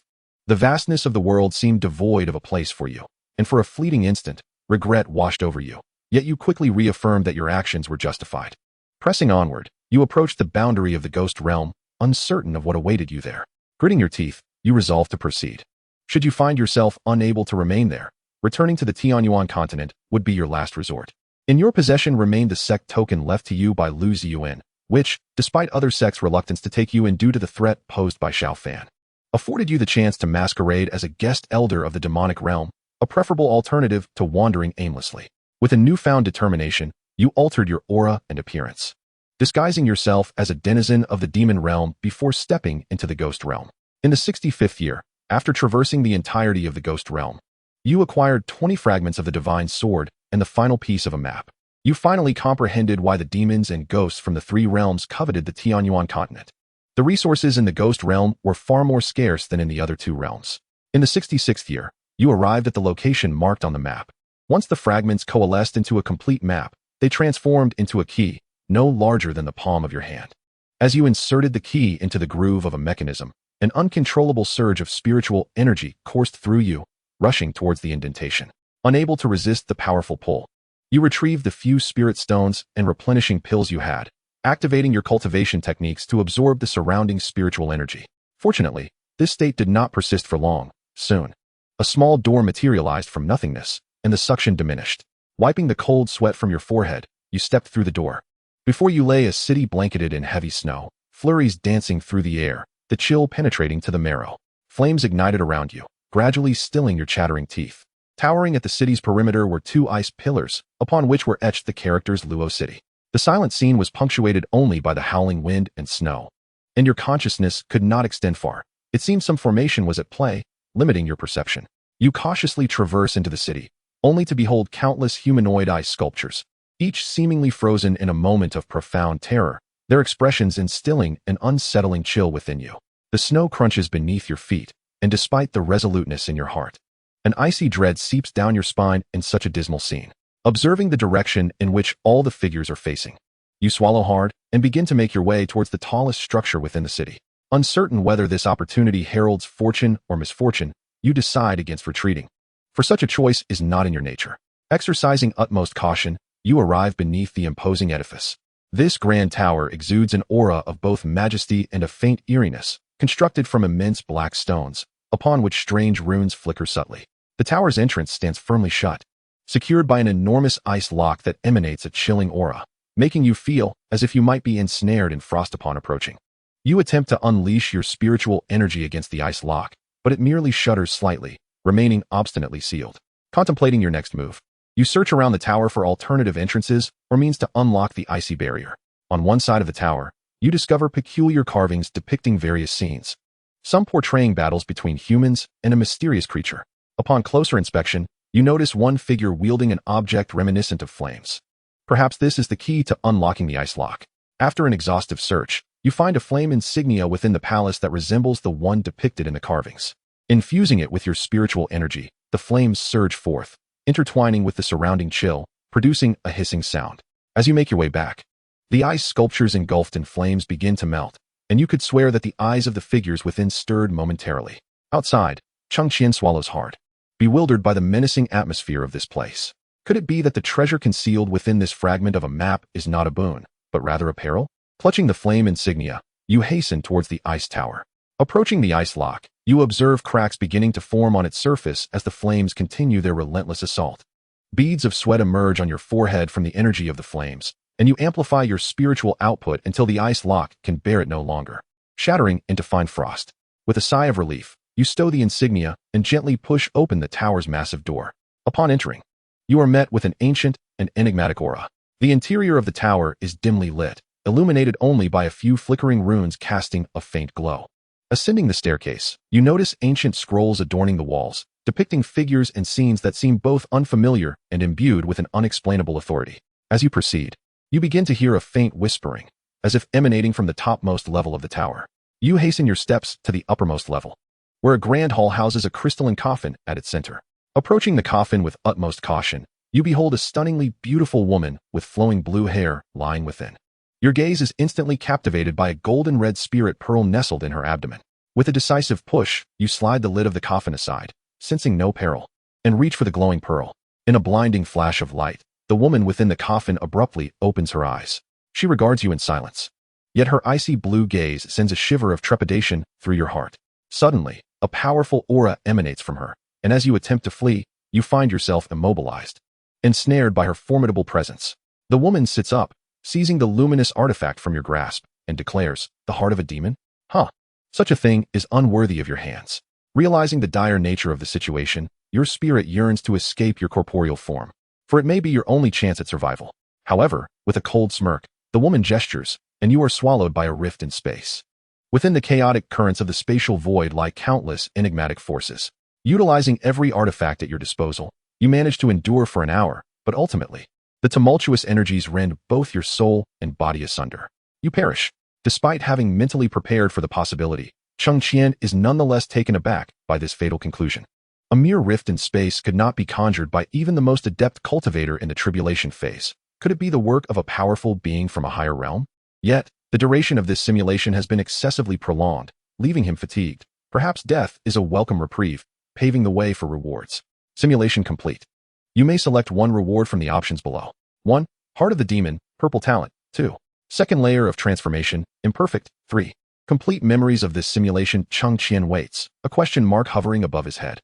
The vastness of the world seemed devoid of a place for you, and for a fleeting instant, regret washed over you. Yet you quickly reaffirmed that your actions were justified. Pressing onward, you approached the boundary of the ghost realm, uncertain of what awaited you there. Gritting your teeth, you resolved to proceed. Should you find yourself unable to remain there, returning to the Tianyuan continent would be your last resort. In your possession remained the sect token left to you by Lu Ziyuan, which, despite other sects' reluctance to take you in due to the threat posed by Xiao Fan, afforded you the chance to masquerade as a guest elder of the demonic realm, a preferable alternative to wandering aimlessly. With a newfound determination, you altered your aura and appearance, disguising yourself as a denizen of the demon realm before stepping into the ghost realm. In the 65th year, after traversing the entirety of the ghost realm, you acquired 20 fragments of the divine sword and the final piece of a map. You finally comprehended why the demons and ghosts from the three realms coveted the Tianyuan continent. The resources in the ghost realm were far more scarce than in the other two realms. In the 66th year, you arrived at the location marked on the map. Once the fragments coalesced into a complete map, they transformed into a key, no larger than the palm of your hand. As you inserted the key into the groove of a mechanism, an uncontrollable surge of spiritual energy coursed through you, rushing towards the indentation. Unable to resist the powerful pull, you retrieved the few spirit stones and replenishing pills you had, activating your cultivation techniques to absorb the surrounding spiritual energy. Fortunately, this state did not persist for long. Soon, a small door materialized from nothingness, and the suction diminished. Wiping the cold sweat from your forehead, you stepped through the door. Before you lay a city blanketed in heavy snow, flurries dancing through the air, the chill penetrating to the marrow. Flames ignited around you, gradually stilling your chattering teeth. Towering at the city's perimeter were two ice pillars, upon which were etched the characters Luo City. The silent scene was punctuated only by the howling wind and snow, and your consciousness could not extend far. It seemed some formation was at play, limiting your perception. You cautiously traverse into the city, only to behold countless humanoid ice sculptures, each seemingly frozen in a moment of profound terror, their expressions instilling an unsettling chill within you. The snow crunches beneath your feet, and despite the resoluteness in your heart, an icy dread seeps down your spine in such a dismal scene. Observing the direction in which all the figures are facing, you swallow hard and begin to make your way towards the tallest structure within the city. Uncertain whether this opportunity heralds fortune or misfortune, you decide against retreating, for such a choice is not in your nature. Exercising utmost caution, you arrive beneath the imposing edifice. This grand tower exudes an aura of both majesty and a faint eeriness, constructed from immense black stones, upon which strange runes flicker subtly. The tower's entrance stands firmly shut, secured by an enormous ice lock that emanates a chilling aura, making you feel as if you might be ensnared in frost upon approaching. You attempt to unleash your spiritual energy against the ice lock, but it merely shudders slightly, remaining obstinately sealed. Contemplating your next move, you search around the tower for alternative entrances or means to unlock the icy barrier. On one side of the tower, you discover peculiar carvings depicting various scenes, some portraying battles between humans and a mysterious creature. Upon closer inspection, you notice one figure wielding an object reminiscent of flames. Perhaps this is the key to unlocking the ice lock. After an exhaustive search, you find a flame insignia within the palace that resembles the one depicted in the carvings. Infusing it with your spiritual energy, the flames surge forth, intertwining with the surrounding chill, producing a hissing sound. As you make your way back, the ice sculptures engulfed in flames begin to melt, and you could swear that the eyes of the figures within stirred momentarily. Outside, Cheng Qian swallows hard, bewildered by the menacing atmosphere of this place. Could it be that the treasure concealed within this fragment of a map is not a boon, but rather a peril? Clutching the flame insignia, you hasten towards the ice tower. Approaching the ice lock, you observe cracks beginning to form on its surface as the flames continue their relentless assault. Beads of sweat emerge on your forehead from the energy of the flames, and you amplify your spiritual output until the ice lock can bear it no longer, shattering into fine frost. With a sigh of relief, you stow the insignia and gently push open the tower's massive door. Upon entering, you are met with an ancient and enigmatic aura. The interior of the tower is dimly lit, illuminated only by a few flickering runes casting a faint glow. Ascending the staircase, you notice ancient scrolls adorning the walls, depicting figures and scenes that seem both unfamiliar and imbued with an unexplainable authority. As you proceed, you begin to hear a faint whispering, as if emanating from the topmost level of the tower. You hasten your steps to the uppermost level, where a grand hall houses a crystalline coffin at its center. Approaching the coffin with utmost caution, you behold a stunningly beautiful woman with flowing blue hair lying within. Your gaze is instantly captivated by a golden red spirit pearl nestled in her abdomen. With a decisive push, you slide the lid of the coffin aside, sensing no peril, and reach for the glowing pearl. In a blinding flash of light, the woman within the coffin abruptly opens her eyes. She regards you in silence, yet her icy blue gaze sends a shiver of trepidation through your heart. Suddenly, a powerful aura emanates from her, and as you attempt to flee, you find yourself immobilized, ensnared by her formidable presence. The woman sits up, seizing the luminous artifact from your grasp, and declares, "The heart of a demon? Huh. Such a thing is unworthy of your hands." Realizing the dire nature of the situation, your spirit yearns to escape your corporeal form, for it may be your only chance at survival. However, with a cold smirk, the woman gestures, and you are swallowed by a rift in space. Within the chaotic currents of the spatial void lie countless enigmatic forces. Utilizing every artifact at your disposal, you manage to endure for an hour, but ultimately, the tumultuous energies rend both your soul and body asunder. You perish. Despite having mentally prepared for the possibility, Cheng Qian is nonetheless taken aback by this fatal conclusion. A mere rift in space could not be conjured by even the most adept cultivator in the tribulation phase. Could it be the work of a powerful being from a higher realm? Yet, the duration of this simulation has been excessively prolonged, leaving him fatigued. Perhaps death is a welcome reprieve, paving the way for rewards. Simulation complete. You may select one reward from the options below. 1. Heart of the Demon, Purple Talent. 2. Second layer of transformation, Imperfect. 3. Complete memories of this simulation. Cheng Qian waits, a question mark hovering above his head.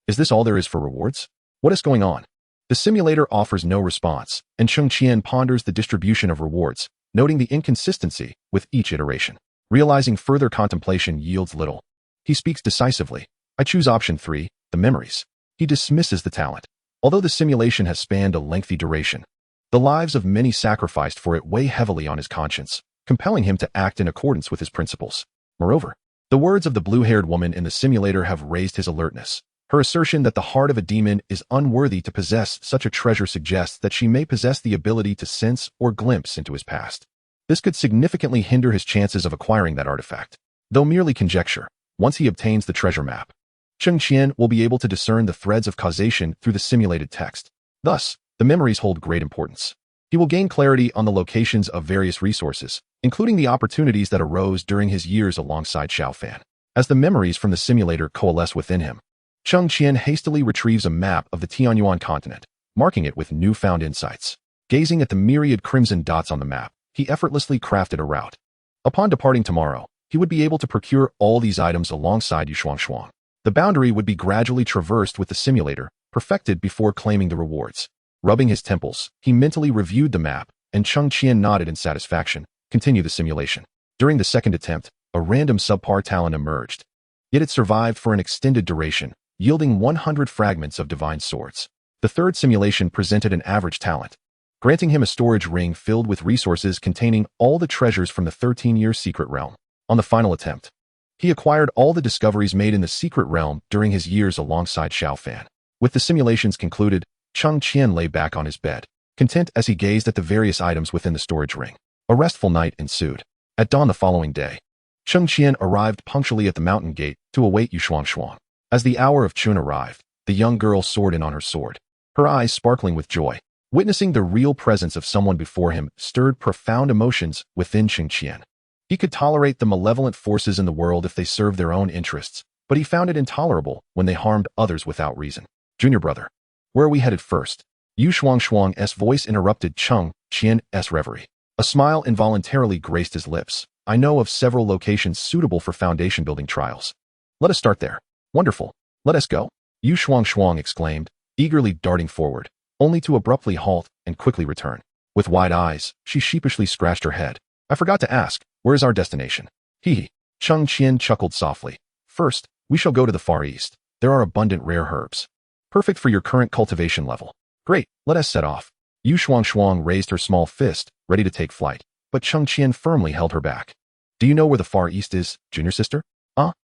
Is this all there is for rewards? What is going on? The simulator offers no response, and Cheng Qian ponders the distribution of rewards, noting the inconsistency with each iteration. Realizing further contemplation yields little, he speaks decisively. "I choose option 3, the memories." He dismisses the talent. Although the simulation has spanned a lengthy duration, the lives of many sacrificed for it weigh heavily on his conscience, compelling him to act in accordance with his principles. Moreover, the words of the blue-haired woman in the simulator have raised his alertness. Her assertion that the heart of a demon is unworthy to possess such a treasure suggests that she may possess the ability to sense or glimpse into his past. This could significantly hinder his chances of acquiring that artifact. Though merely conjecture, once he obtains the treasure map, Cheng Qian will be able to discern the threads of causation through the simulated text. Thus, the memories hold great importance. He will gain clarity on the locations of various resources, including the opportunities that arose during his years alongside Xiaofan. As the memories from the simulator coalesce within him, Cheng Qian hastily retrieves a map of the Tianyuan continent, marking it with newfound insights. Gazing at the myriad crimson dots on the map, he effortlessly crafted a route. Upon departing tomorrow, he would be able to procure all these items alongside Yue. The boundary would be gradually traversed with the simulator, perfected before claiming the rewards. Rubbing his temples, he mentally reviewed the map, and Cheng Qian nodded in satisfaction. Continue the simulation. During the second attempt, a random subpar talent emerged. Yet it survived for an extended duration, yielding 100 fragments of divine swords. The third simulation presented an average talent, granting him a storage ring filled with resources containing all the treasures from the 13-year secret realm. On the final attempt, he acquired all the discoveries made in the secret realm during his years alongside Xiaofan. With the simulations concluded, Cheng Qian lay back on his bed, content as he gazed at the various items within the storage ring. A restful night ensued. At dawn the following day, Cheng Qian arrived punctually at the mountain gate to await Yue. As the hour of Chun arrived, the young girl soared in on her sword, her eyes sparkling with joy. Witnessing the real presence of someone before him stirred profound emotions within Cheng Qian. He could tolerate the malevolent forces in the world if they served their own interests, but he found it intolerable when they harmed others without reason. Junior brother, where are we headed first? Yue Shuang's voice interrupted Cheng Qian's reverie. A smile involuntarily graced his lips. I know of several locations suitable for foundation building trials. Let us start there. Wonderful. Let us go. Yue Shuang exclaimed, eagerly darting forward, only to abruptly halt and quickly return. With wide eyes, she sheepishly scratched her head. I forgot to ask, where is our destination? Hee. Cheng Qian chuckled softly. First, we shall go to the Far East. There are abundant rare herbs, perfect for your current cultivation level. Great, let us set off. Yue Shuang raised her small fist, ready to take flight, but Cheng Qian firmly held her back. Do you know where the Far East is, junior sister?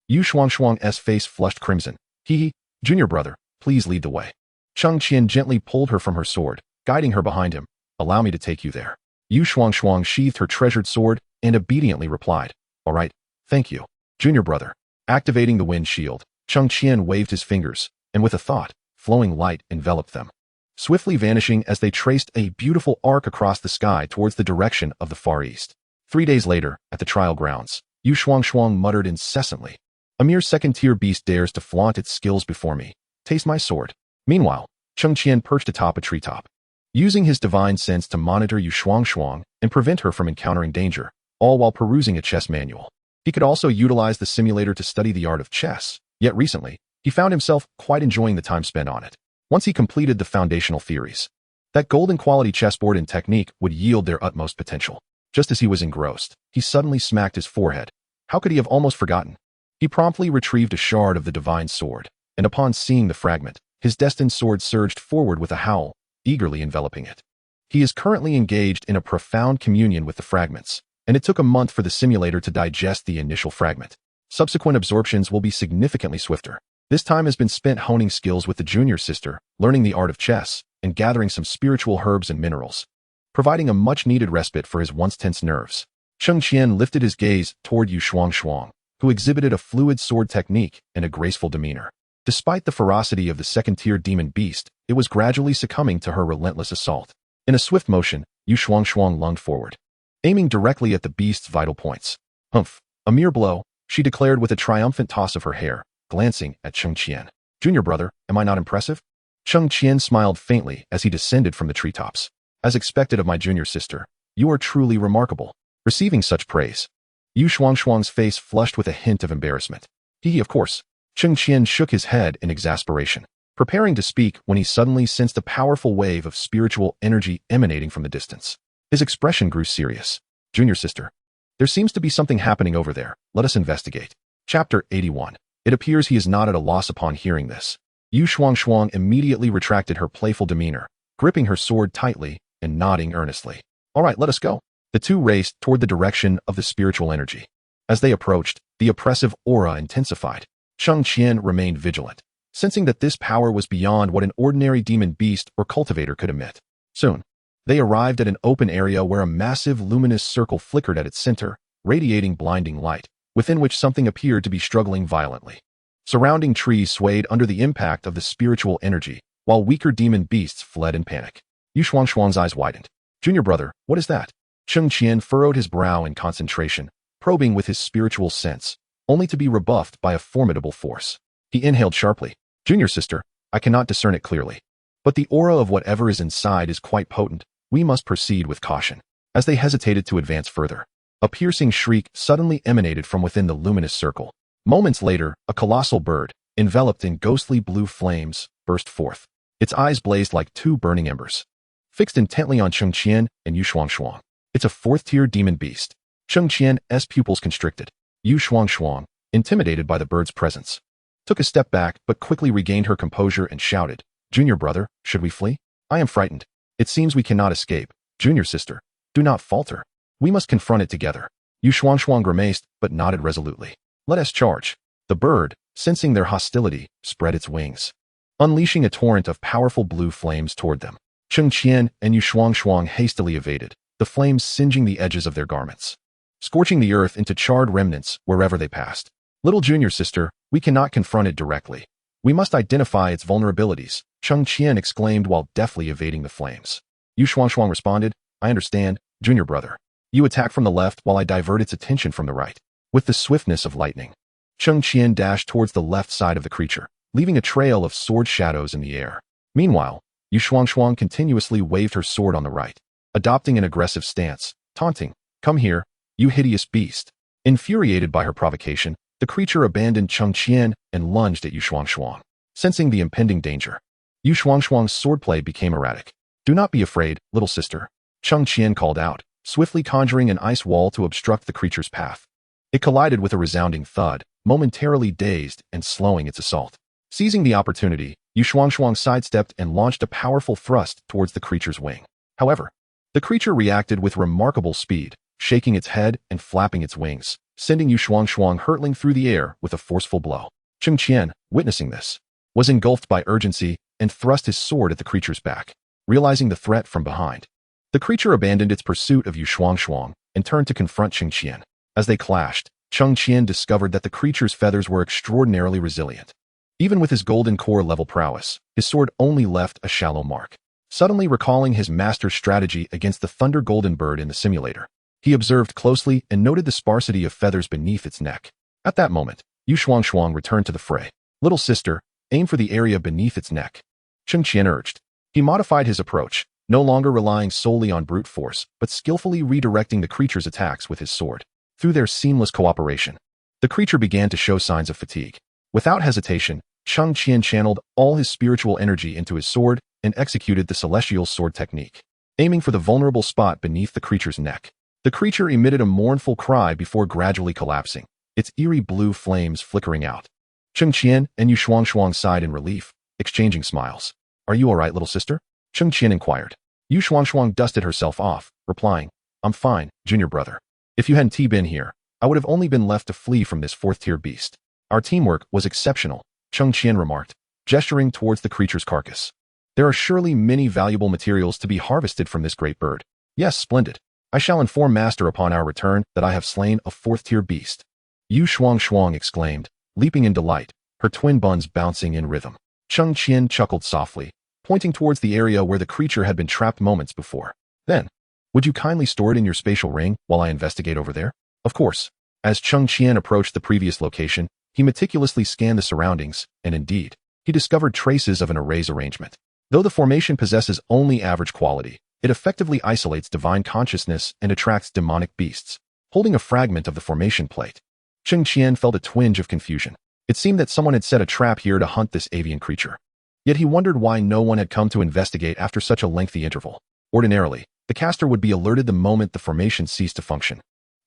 Yue Shuang's face flushed crimson. Hee. Junior brother, please lead the way. Cheng Qian gently pulled her from her sword, guiding her behind him. Allow me to take you there. Yue Shuang sheathed her treasured sword and obediently replied, all right, thank you. Junior brother. Activating the wind shield, Cheng Qian waved his fingers, and with a thought, flowing light enveloped them, swiftly vanishing as they traced a beautiful arc across the sky towards the direction of the Far East. 3 days later, at the trial grounds, Yue Shuang muttered incessantly, a mere second-tier beast dares to flaunt its skills before me. Taste my sword. Meanwhile, Cheng Qian perched atop a treetop, using his divine sense to monitor Yue Shuang and prevent her from encountering danger, all while perusing a chess manual. He could also utilize the simulator to study the art of chess, yet recently, he found himself quite enjoying the time spent on it. Once he completed the foundational theories, that golden quality chessboard and technique would yield their utmost potential. Just as he was engrossed, he suddenly smacked his forehead. How could he have almost forgotten? He promptly retrieved a shard of the divine sword, and upon seeing the fragment, his destined sword surged forward with a howl, eagerly enveloping it. He is currently engaged in a profound communion with the fragments, and it took a month for the simulator to digest the initial fragment. Subsequent absorptions will be significantly swifter. This time has been spent honing skills with the junior sister, learning the art of chess, and gathering some spiritual herbs and minerals, providing a much-needed respite for his once tense nerves. Cheng Qian lifted his gaze toward Yue Shuang, who exhibited a fluid sword technique and a graceful demeanor. Despite the ferocity of the second-tier demon beast, it was gradually succumbing to her relentless assault. In a swift motion, Yue Shuang lunged forward, aiming directly at the beast's vital points. Humph, a mere blow, she declared with a triumphant toss of her hair, glancing at Cheng Qian. Junior brother, am I not impressive? Cheng Qian smiled faintly as he descended from the treetops. As expected of my junior sister, you are truly remarkable. Receiving such praise, Yue Shuang's face flushed with a hint of embarrassment. Of course. Cheng Qian shook his head in exasperation, preparing to speak when he suddenly sensed a powerful wave of spiritual energy emanating from the distance. His expression grew serious. Junior sister, there seems to be something happening over there. Let us investigate. Chapter 81. It appears he is not at a loss upon hearing this. Yue Shuang immediately retracted her playful demeanor, gripping her sword tightly and nodding earnestly. All right, let us go. The two raced toward the direction of the spiritual energy. As they approached, the oppressive aura intensified. Cheng Qian remained vigilant, sensing that this power was beyond what an ordinary demon beast or cultivator could emit. Soon, They arrived at an open area where a massive luminous circle flickered at its center, radiating blinding light, within which something appeared to be struggling violently. Surrounding trees swayed under the impact of the spiritual energy, while weaker demon beasts fled in panic. Yu Shuangshuang's eyes widened. Junior brother, what is that? Cheng Qian furrowed his brow in concentration, probing with his spiritual sense, only to be rebuffed by a formidable force. He inhaled sharply. Junior sister, I cannot discern it clearly. But the aura of whatever is inside is quite potent. We must proceed with caution. As they hesitated to advance further, a piercing shriek suddenly emanated from within the luminous circle. Moments later, a colossal bird, enveloped in ghostly blue flames, burst forth. Its eyes blazed like two burning embers, fixed intently on Cheng Qian and Yu Shuangshuang. It's a fourth-tier demon beast. Cheng Qian's pupils constricted. Yu Shuangshuang, intimidated by the bird's presence, took a step back but quickly regained her composure and shouted, Junior brother, should we flee? I am frightened. It seems we cannot escape. Junior sister, do not falter. We must confront it together. Yu Shuangshuang grimaced but nodded resolutely. Let us charge. The bird, sensing their hostility, spread its wings, unleashing a torrent of powerful blue flames toward them. Cheng Qian and Yu Shuangshuang hastily evaded, the flames singeing the edges of their garments, scorching the earth into charred remnants wherever they passed. Little junior sister, we cannot confront it directly. We must identify its vulnerabilities, Cheng Qian exclaimed while deftly evading the flames. Yu Shuangshuang responded, I understand, junior brother. You attack from the left while I divert its attention from the right. With the swiftness of lightning, Cheng Qian dashed towards the left side of the creature, leaving a trail of sword shadows in the air. Meanwhile, Yu Shuangshuang continuously waved her sword on the right, adopting an aggressive stance, taunting, Come here, you hideous beast. Infuriated by her provocation, the creature abandoned Cheng Qian and lunged at Yu Shuangshuang. Sensing the impending danger, Yu Shuangshuang's swordplay became erratic. Do not be afraid, little sister, Cheng Qian called out, swiftly conjuring an ice wall to obstruct the creature's path. It collided with a resounding thud, momentarily dazed and slowing its assault. Seizing the opportunity, Yu Shuangshuang sidestepped and launched a powerful thrust towards the creature's wing. However, the creature reacted with remarkable speed, shaking its head and flapping its wings, sending Yu Shuangshuang hurtling through the air with a forceful blow. Cheng Qian, witnessing this, was engulfed by urgency and thrust his sword at the creature's back. Realizing the threat from behind, the creature abandoned its pursuit of Yu Shuangshuang and turned to confront Cheng Qian. As they clashed, Cheng Qian discovered that the creature's feathers were extraordinarily resilient. Even with his golden core level prowess, his sword only left a shallow mark. Suddenly recalling his master's strategy against the thunder golden bird in the simulator, he observed closely and noted the sparsity of feathers beneath its neck. At that moment, Yu Shuangshuang returned to the fray. Little sister, aim for the area beneath its neck, Cheng Qian urged. He modified his approach, no longer relying solely on brute force, but skillfully redirecting the creature's attacks with his sword. Through their seamless cooperation, the creature began to show signs of fatigue. Without hesitation, Cheng Qian channeled all his spiritual energy into his sword and executed the celestial sword technique, aiming for the vulnerable spot beneath the creature's neck. The creature emitted a mournful cry before gradually collapsing, its eerie blue flames flickering out. Cheng Qian and Yu Shuangshuang sighed in relief, exchanging smiles. Are you all right, little sister? Cheng Qian inquired. Yu Shuangshuang dusted herself off, replying, I'm fine, junior brother. If you hadn't been here, I would have only been left to flee from this fourth-tier beast. Our teamwork was exceptional, Cheng Qian remarked, gesturing towards the creature's carcass. There are surely many valuable materials to be harvested from this great bird. Yes, splendid. I shall inform master upon our return that I have slain a fourth-tier beast. Yu Shuangshuang exclaimed, leaping in delight, her twin buns bouncing in rhythm. Cheng Qian chuckled softly, pointing towards the area where the creature had been trapped moments before. Then, would you kindly store it in your spatial ring while I investigate over there? Of course. As Cheng Qian approached the previous location, he meticulously scanned the surroundings, and indeed, he discovered traces of an array's arrangement. Though the formation possesses only average quality, it effectively isolates divine consciousness and attracts demonic beasts. Holding a fragment of the formation plate, Cheng Qian felt a twinge of confusion. It seemed that someone had set a trap here to hunt this avian creature. Yet he wondered why no one had come to investigate after such a lengthy interval. Ordinarily, the caster would be alerted the moment the formation ceased to function.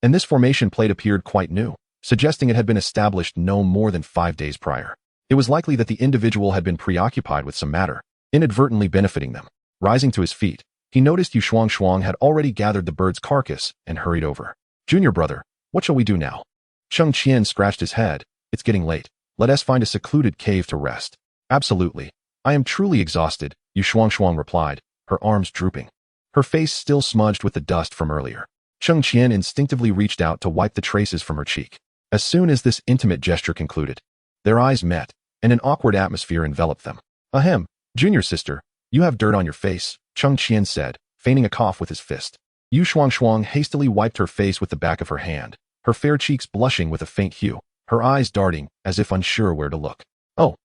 And this formation plate appeared quite new, suggesting it had been established no more than 5 days prior. It was likely that the individual had been preoccupied with some matter, inadvertently benefiting them. Rising to his feet, he noticed Yu Shuangshuang had already gathered the bird's carcass and hurried over. Junior brother, what shall we do now? Cheng Qian scratched his head. It's getting late. Let us find a secluded cave to rest. Absolutely. I am truly exhausted, Yu Shuangshuang replied, her arms drooping. her face still smudged with the dust from earlier. Cheng Qian instinctively reached out to wipe the traces from her cheek. As soon as this intimate gesture concluded, their eyes met, and an awkward atmosphere enveloped them. Ahem, junior sister, you have dirt on your face, Cheng Qian said, feigning a cough with his fist. Yu Shuangshuang hastily wiped her face with the back of her hand, her fair cheeks blushing with a faint hue, her eyes darting as if unsure where to look. Oh,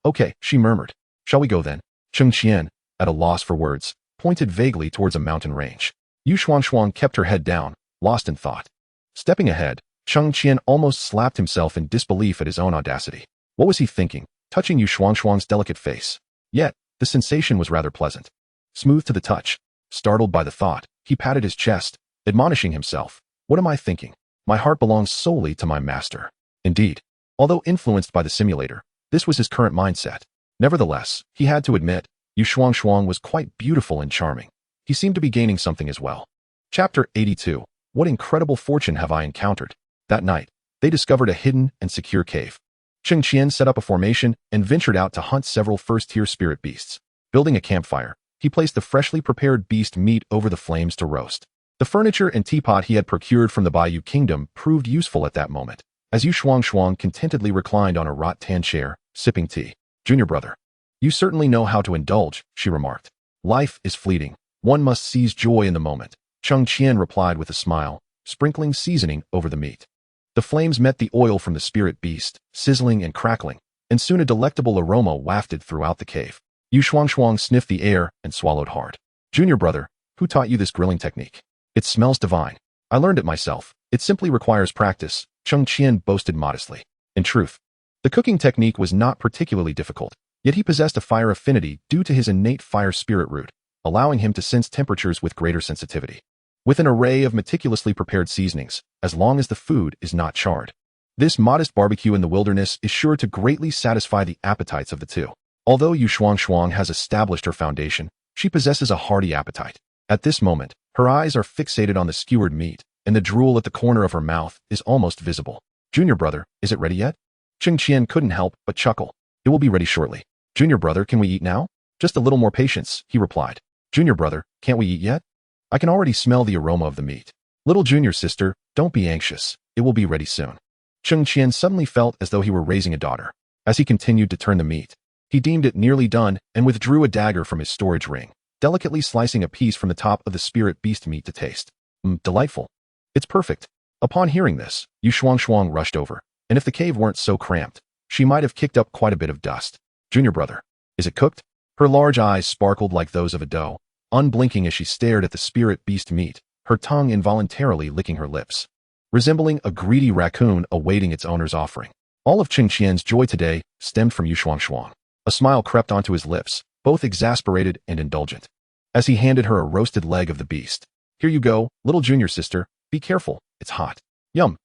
okay, she murmured. Shall we go then? Cheng Qian, at a loss for words, pointed vaguely towards a mountain range. Yu Shuangshuang kept her head down, lost in thought. Stepping ahead, Cheng Qian almost slapped himself in disbelief at his own audacity. What was he thinking, touching Yu Shuangshuang's delicate face? Yet, the sensation was rather pleasant. Smooth to the touch. Startled by the thought, he patted his chest, admonishing himself. What am I thinking? My heart belongs solely to my master. Indeed, although influenced by the simulator, this was his current mindset. Nevertheless, he had to admit, Yu Shuangshuang was quite beautiful and charming. He seemed to be gaining something as well. Chapter 82. What incredible fortune have I encountered? That night, they discovered a hidden and secure cave. Cheng Qian set up a formation and ventured out to hunt several first-tier spirit beasts. Building a campfire, he placed the freshly prepared beast meat over the flames to roast. The furniture and teapot he had procured from the Bayou Kingdom proved useful at that moment, as Yu Shuangshuang contentedly reclined on a rattan chair, sipping tea. Junior brother, you certainly know how to indulge, she remarked. Life is fleeting. One must seize joy in the moment. Cheng Qian replied with a smile, sprinkling seasoning over the meat. The flames met the oil from the spirit beast, sizzling and crackling, and soon a delectable aroma wafted throughout the cave. Yu Shuangshuang sniffed the air and swallowed hard. Junior brother, who taught you this grilling technique? It smells divine. I learned it myself. It simply requires practice, Cheng Qian boasted modestly. In truth, the cooking technique was not particularly difficult, yet he possessed a fire affinity due to his innate fire spirit root, allowing him to sense temperatures with greater sensitivity. With an array of meticulously prepared seasonings, as long as the food is not charred. This modest barbecue in the wilderness is sure to greatly satisfy the appetites of the two. Although Yu Shuangshuang has established her foundation, she possesses a hearty appetite. At this moment, her eyes are fixated on the skewered meat, and the drool at the corner of her mouth is almost visible. Junior brother, is it ready yet? Cheng Qian couldn't help but chuckle. It will be ready shortly. Junior brother, can we eat now? Just a little more patience, he replied. Junior brother, can't we eat yet? I can already smell the aroma of the meat. Little junior sister, don't be anxious. It will be ready soon. Cheng Qian suddenly felt as though he were raising a daughter. As he continued to turn the meat, he deemed it nearly done and withdrew a dagger from his storage ring, delicately slicing a piece from the top of the spirit beast meat to taste. Delightful. It's perfect. Upon hearing this, Yu Shuangshuang rushed over, and if the cave weren't so cramped, she might have kicked up quite a bit of dust. Junior brother, is it cooked? Her large eyes sparkled like those of a doe, unblinking as she stared at the spirit beast meat, her tongue involuntarily licking her lips, resembling a greedy raccoon awaiting its owner's offering. All of Cheng Qian's joy today stemmed from Yu Shuangshuang. A smile crept onto his lips, both exasperated and indulgent, as he handed her a roasted leg of the beast. Here you go, little junior sister, be careful, it's hot. Yum,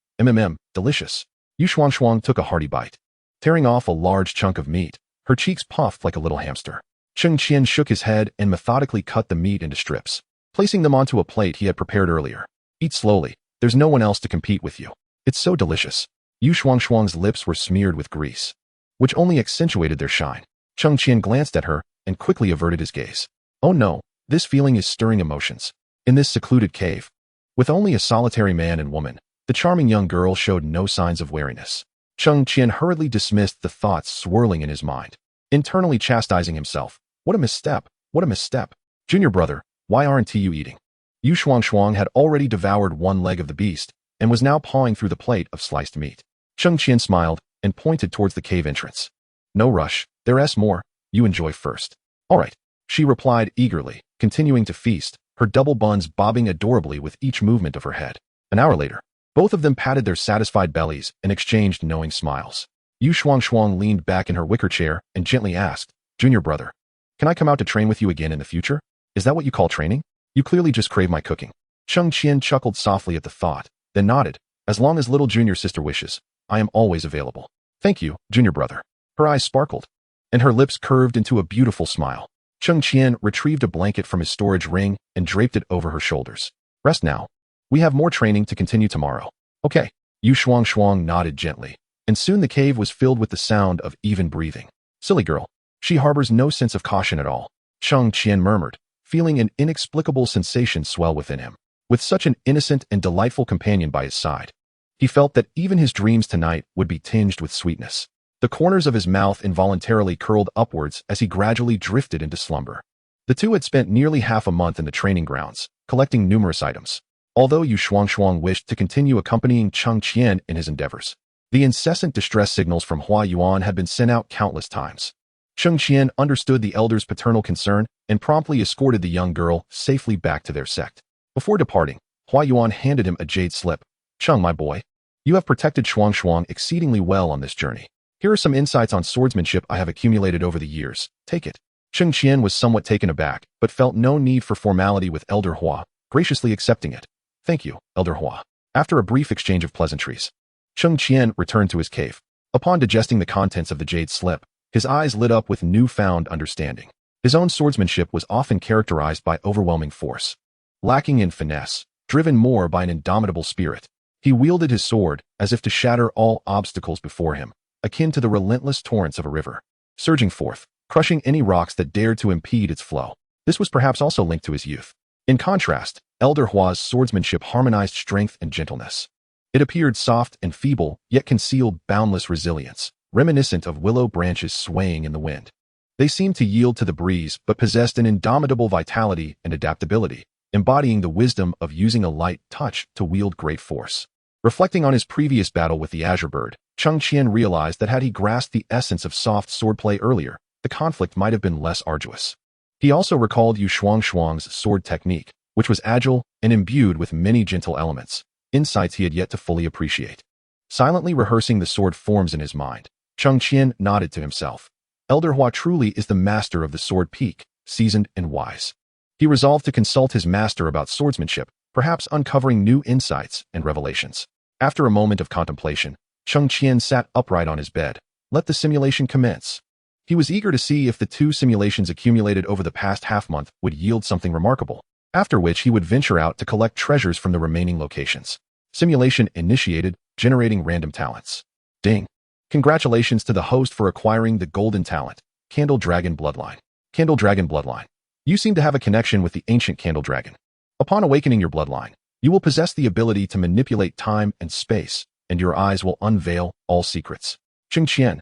delicious. Yu Shuangshuang took a hearty bite. Tearing off a large chunk of meat, her cheeks puffed like a little hamster. Cheng Qian shook his head and methodically cut the meat into strips, placing them onto a plate he had prepared earlier. Eat slowly, there's no one else to compete with you. It's so delicious. Yu Shuangshuang's lips were smeared with grease, which only accentuated their shine. Cheng Qian glanced at her and quickly averted his gaze. Oh no, this feeling is stirring emotions. In this secluded cave, with only a solitary man and woman, the charming young girl showed no signs of wariness. Cheng Qian hurriedly dismissed the thoughts swirling in his mind, internally chastising himself. What a misstep, what a misstep. Junior brother, why aren't you eating? Yu Shuangshuang had already devoured one leg of the beast and was now pawing through the plate of sliced meat. Cheng Qian smiled and pointed towards the cave entrance. No rush, there's more, you enjoy first. All right, she replied eagerly, continuing to feast, her double buns bobbing adorably with each movement of her head. An hour later, both of them patted their satisfied bellies and exchanged knowing smiles. Yu Shuangshuang leaned back in her wicker chair and gently asked, Junior brother, can I come out to train with you again in the future? Is that what you call training? You clearly just crave my cooking. Cheng Qian chuckled softly at the thought, then nodded. As long as little junior sister wishes, I am always available. Thank you, junior brother. Her eyes sparkled, and her lips curved into a beautiful smile. Cheng Qian retrieved a blanket from his storage ring and draped it over her shoulders. Rest now. We have more training to continue tomorrow. Okay. Yu Shuangshuang nodded gently, and soon the cave was filled with the sound of even breathing. Silly girl. She harbors no sense of caution at all, Cheng Qian murmured, feeling an inexplicable sensation swell within him. With such an innocent and delightful companion by his side, he felt that even his dreams tonight would be tinged with sweetness. The corners of his mouth involuntarily curled upwards as he gradually drifted into slumber. The two had spent nearly half a month in the training grounds, collecting numerous items. Although Yu Shuangshuang wished to continue accompanying Cheng Qian in his endeavors, the incessant distress signals from Hua Yuan had been sent out countless times. Cheng Qian understood the elder's paternal concern and promptly escorted the young girl safely back to their sect. Before departing, Hua Yuan handed him a jade slip. "Cheng, my boy, you have protected Shuangshuang exceedingly well on this journey. Here are some insights on swordsmanship I have accumulated over the years. Take it." Cheng Qian was somewhat taken aback, but felt no need for formality with Elder Hua, graciously accepting it. "Thank you, Elder Hua." After a brief exchange of pleasantries, Cheng Qian returned to his cave. Upon digesting the contents of the jade slip, his eyes lit up with newfound understanding. His own swordsmanship was often characterized by overwhelming force. Lacking in finesse, driven more by an indomitable spirit, he wielded his sword as if to shatter all obstacles before him, akin to the relentless torrents of a river, surging forth, crushing any rocks that dared to impede its flow. This was perhaps also linked to his youth. In contrast, Elder Hua's swordsmanship harmonized strength and gentleness. It appeared soft and feeble, yet concealed boundless resilience, reminiscent of willow branches swaying in the wind. They seemed to yield to the breeze, but possessed an indomitable vitality and adaptability, embodying the wisdom of using a light touch to wield great force. Reflecting on his previous battle with the Azure Bird, Cheng Qian realized that had he grasped the essence of soft swordplay earlier, the conflict might have been less arduous. He also recalled Yu Shuangshuang's sword technique, which was agile and imbued with many gentle elements, insights he had yet to fully appreciate. Silently rehearsing the sword forms in his mind, Cheng Qian nodded to himself. Elder Hua truly is the master of the sword peak, seasoned and wise. He resolved to consult his master about swordsmanship, perhaps uncovering new insights and revelations. After a moment of contemplation, Cheng Qian sat upright on his bed. Let the simulation commence. He was eager to see if the two simulations accumulated over the past half-month would yield something remarkable, after which he would venture out to collect treasures from the remaining locations. Simulation initiated, generating random talents. Ding. Congratulations to the host for acquiring the golden talent, Candle Dragon Bloodline. Candle Dragon Bloodline. You seem to have a connection with the ancient Candle Dragon. Upon awakening your bloodline, you will possess the ability to manipulate time and space, and your eyes will unveil all secrets. Cheng Qian.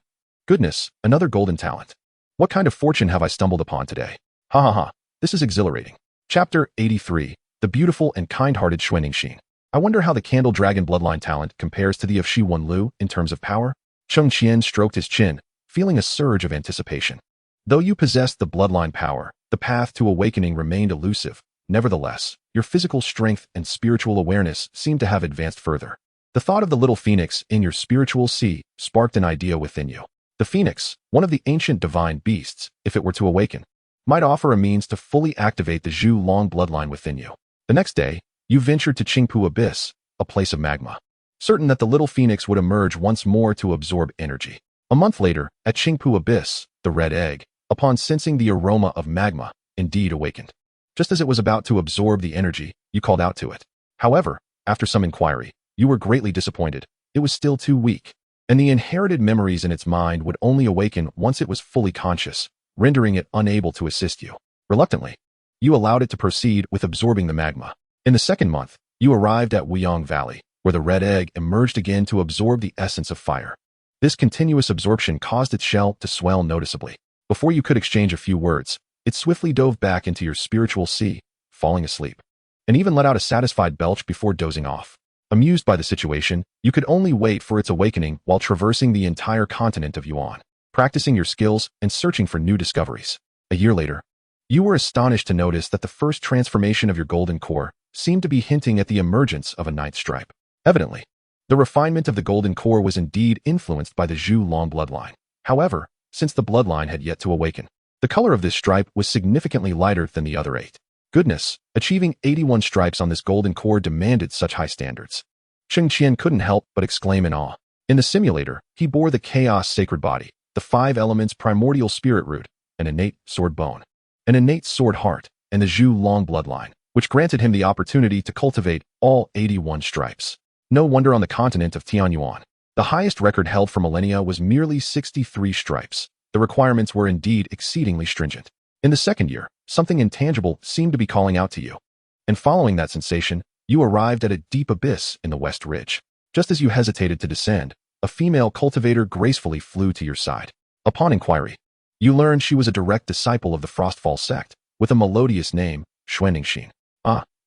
Goodness, another golden talent. What kind of fortune have I stumbled upon today? Ha ha ha, this is exhilarating. Chapter 83, The Beautiful and Kind-Hearted Xuaningxin. I wonder how the Candle Dragon Bloodline talent compares to the of Shi Wenlu in terms of power? Cheng Qian stroked his chin, feeling a surge of anticipation. Though you possessed the bloodline power, the path to awakening remained elusive. Nevertheless, your physical strength and spiritual awareness seemed to have advanced further. The thought of the little phoenix in your spiritual sea sparked an idea within you. The phoenix, one of the ancient divine beasts, if it were to awaken, might offer a means to fully activate the Zhu Long bloodline within you. The next day, you ventured to Qingpu Abyss, a place of magma, certain that the little phoenix would emerge once more to absorb energy. A month later, at Qingpu Abyss, the red egg, upon sensing the aroma of magma, indeed awakened. Just as it was about to absorb the energy, you called out to it. However, after some inquiry, you were greatly disappointed. It was still too weak, and the inherited memories in its mind would only awaken once it was fully conscious, rendering it unable to assist you. Reluctantly, you allowed it to proceed with absorbing the magma. In the second month, you arrived at Wuyang Valley, where the red egg emerged again to absorb the essence of fire. This continuous absorption caused its shell to swell noticeably. Before you could exchange a few words, it swiftly dove back into your spiritual sea, falling asleep, and even let out a satisfied belch before dozing off. Amused by the situation, you could only wait for its awakening while traversing the entire continent of Yuan, practicing your skills and searching for new discoveries. A year later, you were astonished to notice that the first transformation of your golden core seemed to be hinting at the emergence of a ninth stripe. Evidently, the refinement of the golden core was indeed influenced by the Zhu Long bloodline. However, since the bloodline had yet to awaken, the color of this stripe was significantly lighter than the other 8. Goodness, achieving 81 stripes on this golden core demanded such high standards. Cheng Qian couldn't help but exclaim in awe. In the simulator, he bore the chaos sacred body, the 5 elements primordial spirit root, an innate sword bone, an innate sword heart, and the Zhu Long bloodline, which granted him the opportunity to cultivate all 81 stripes. No wonder on the continent of Tianyuan, the highest record held for millennia was merely 63 stripes. The requirements were indeed exceedingly stringent. In the second year, Something intangible seemed to be calling out to you. And following that sensation, you arrived at a deep abyss in the West Ridge. Just as you hesitated to descend, a female cultivator gracefully flew to your side. Upon inquiry, you learned she was a direct disciple of the Frostfall sect, with a melodious name, Xuanningsin.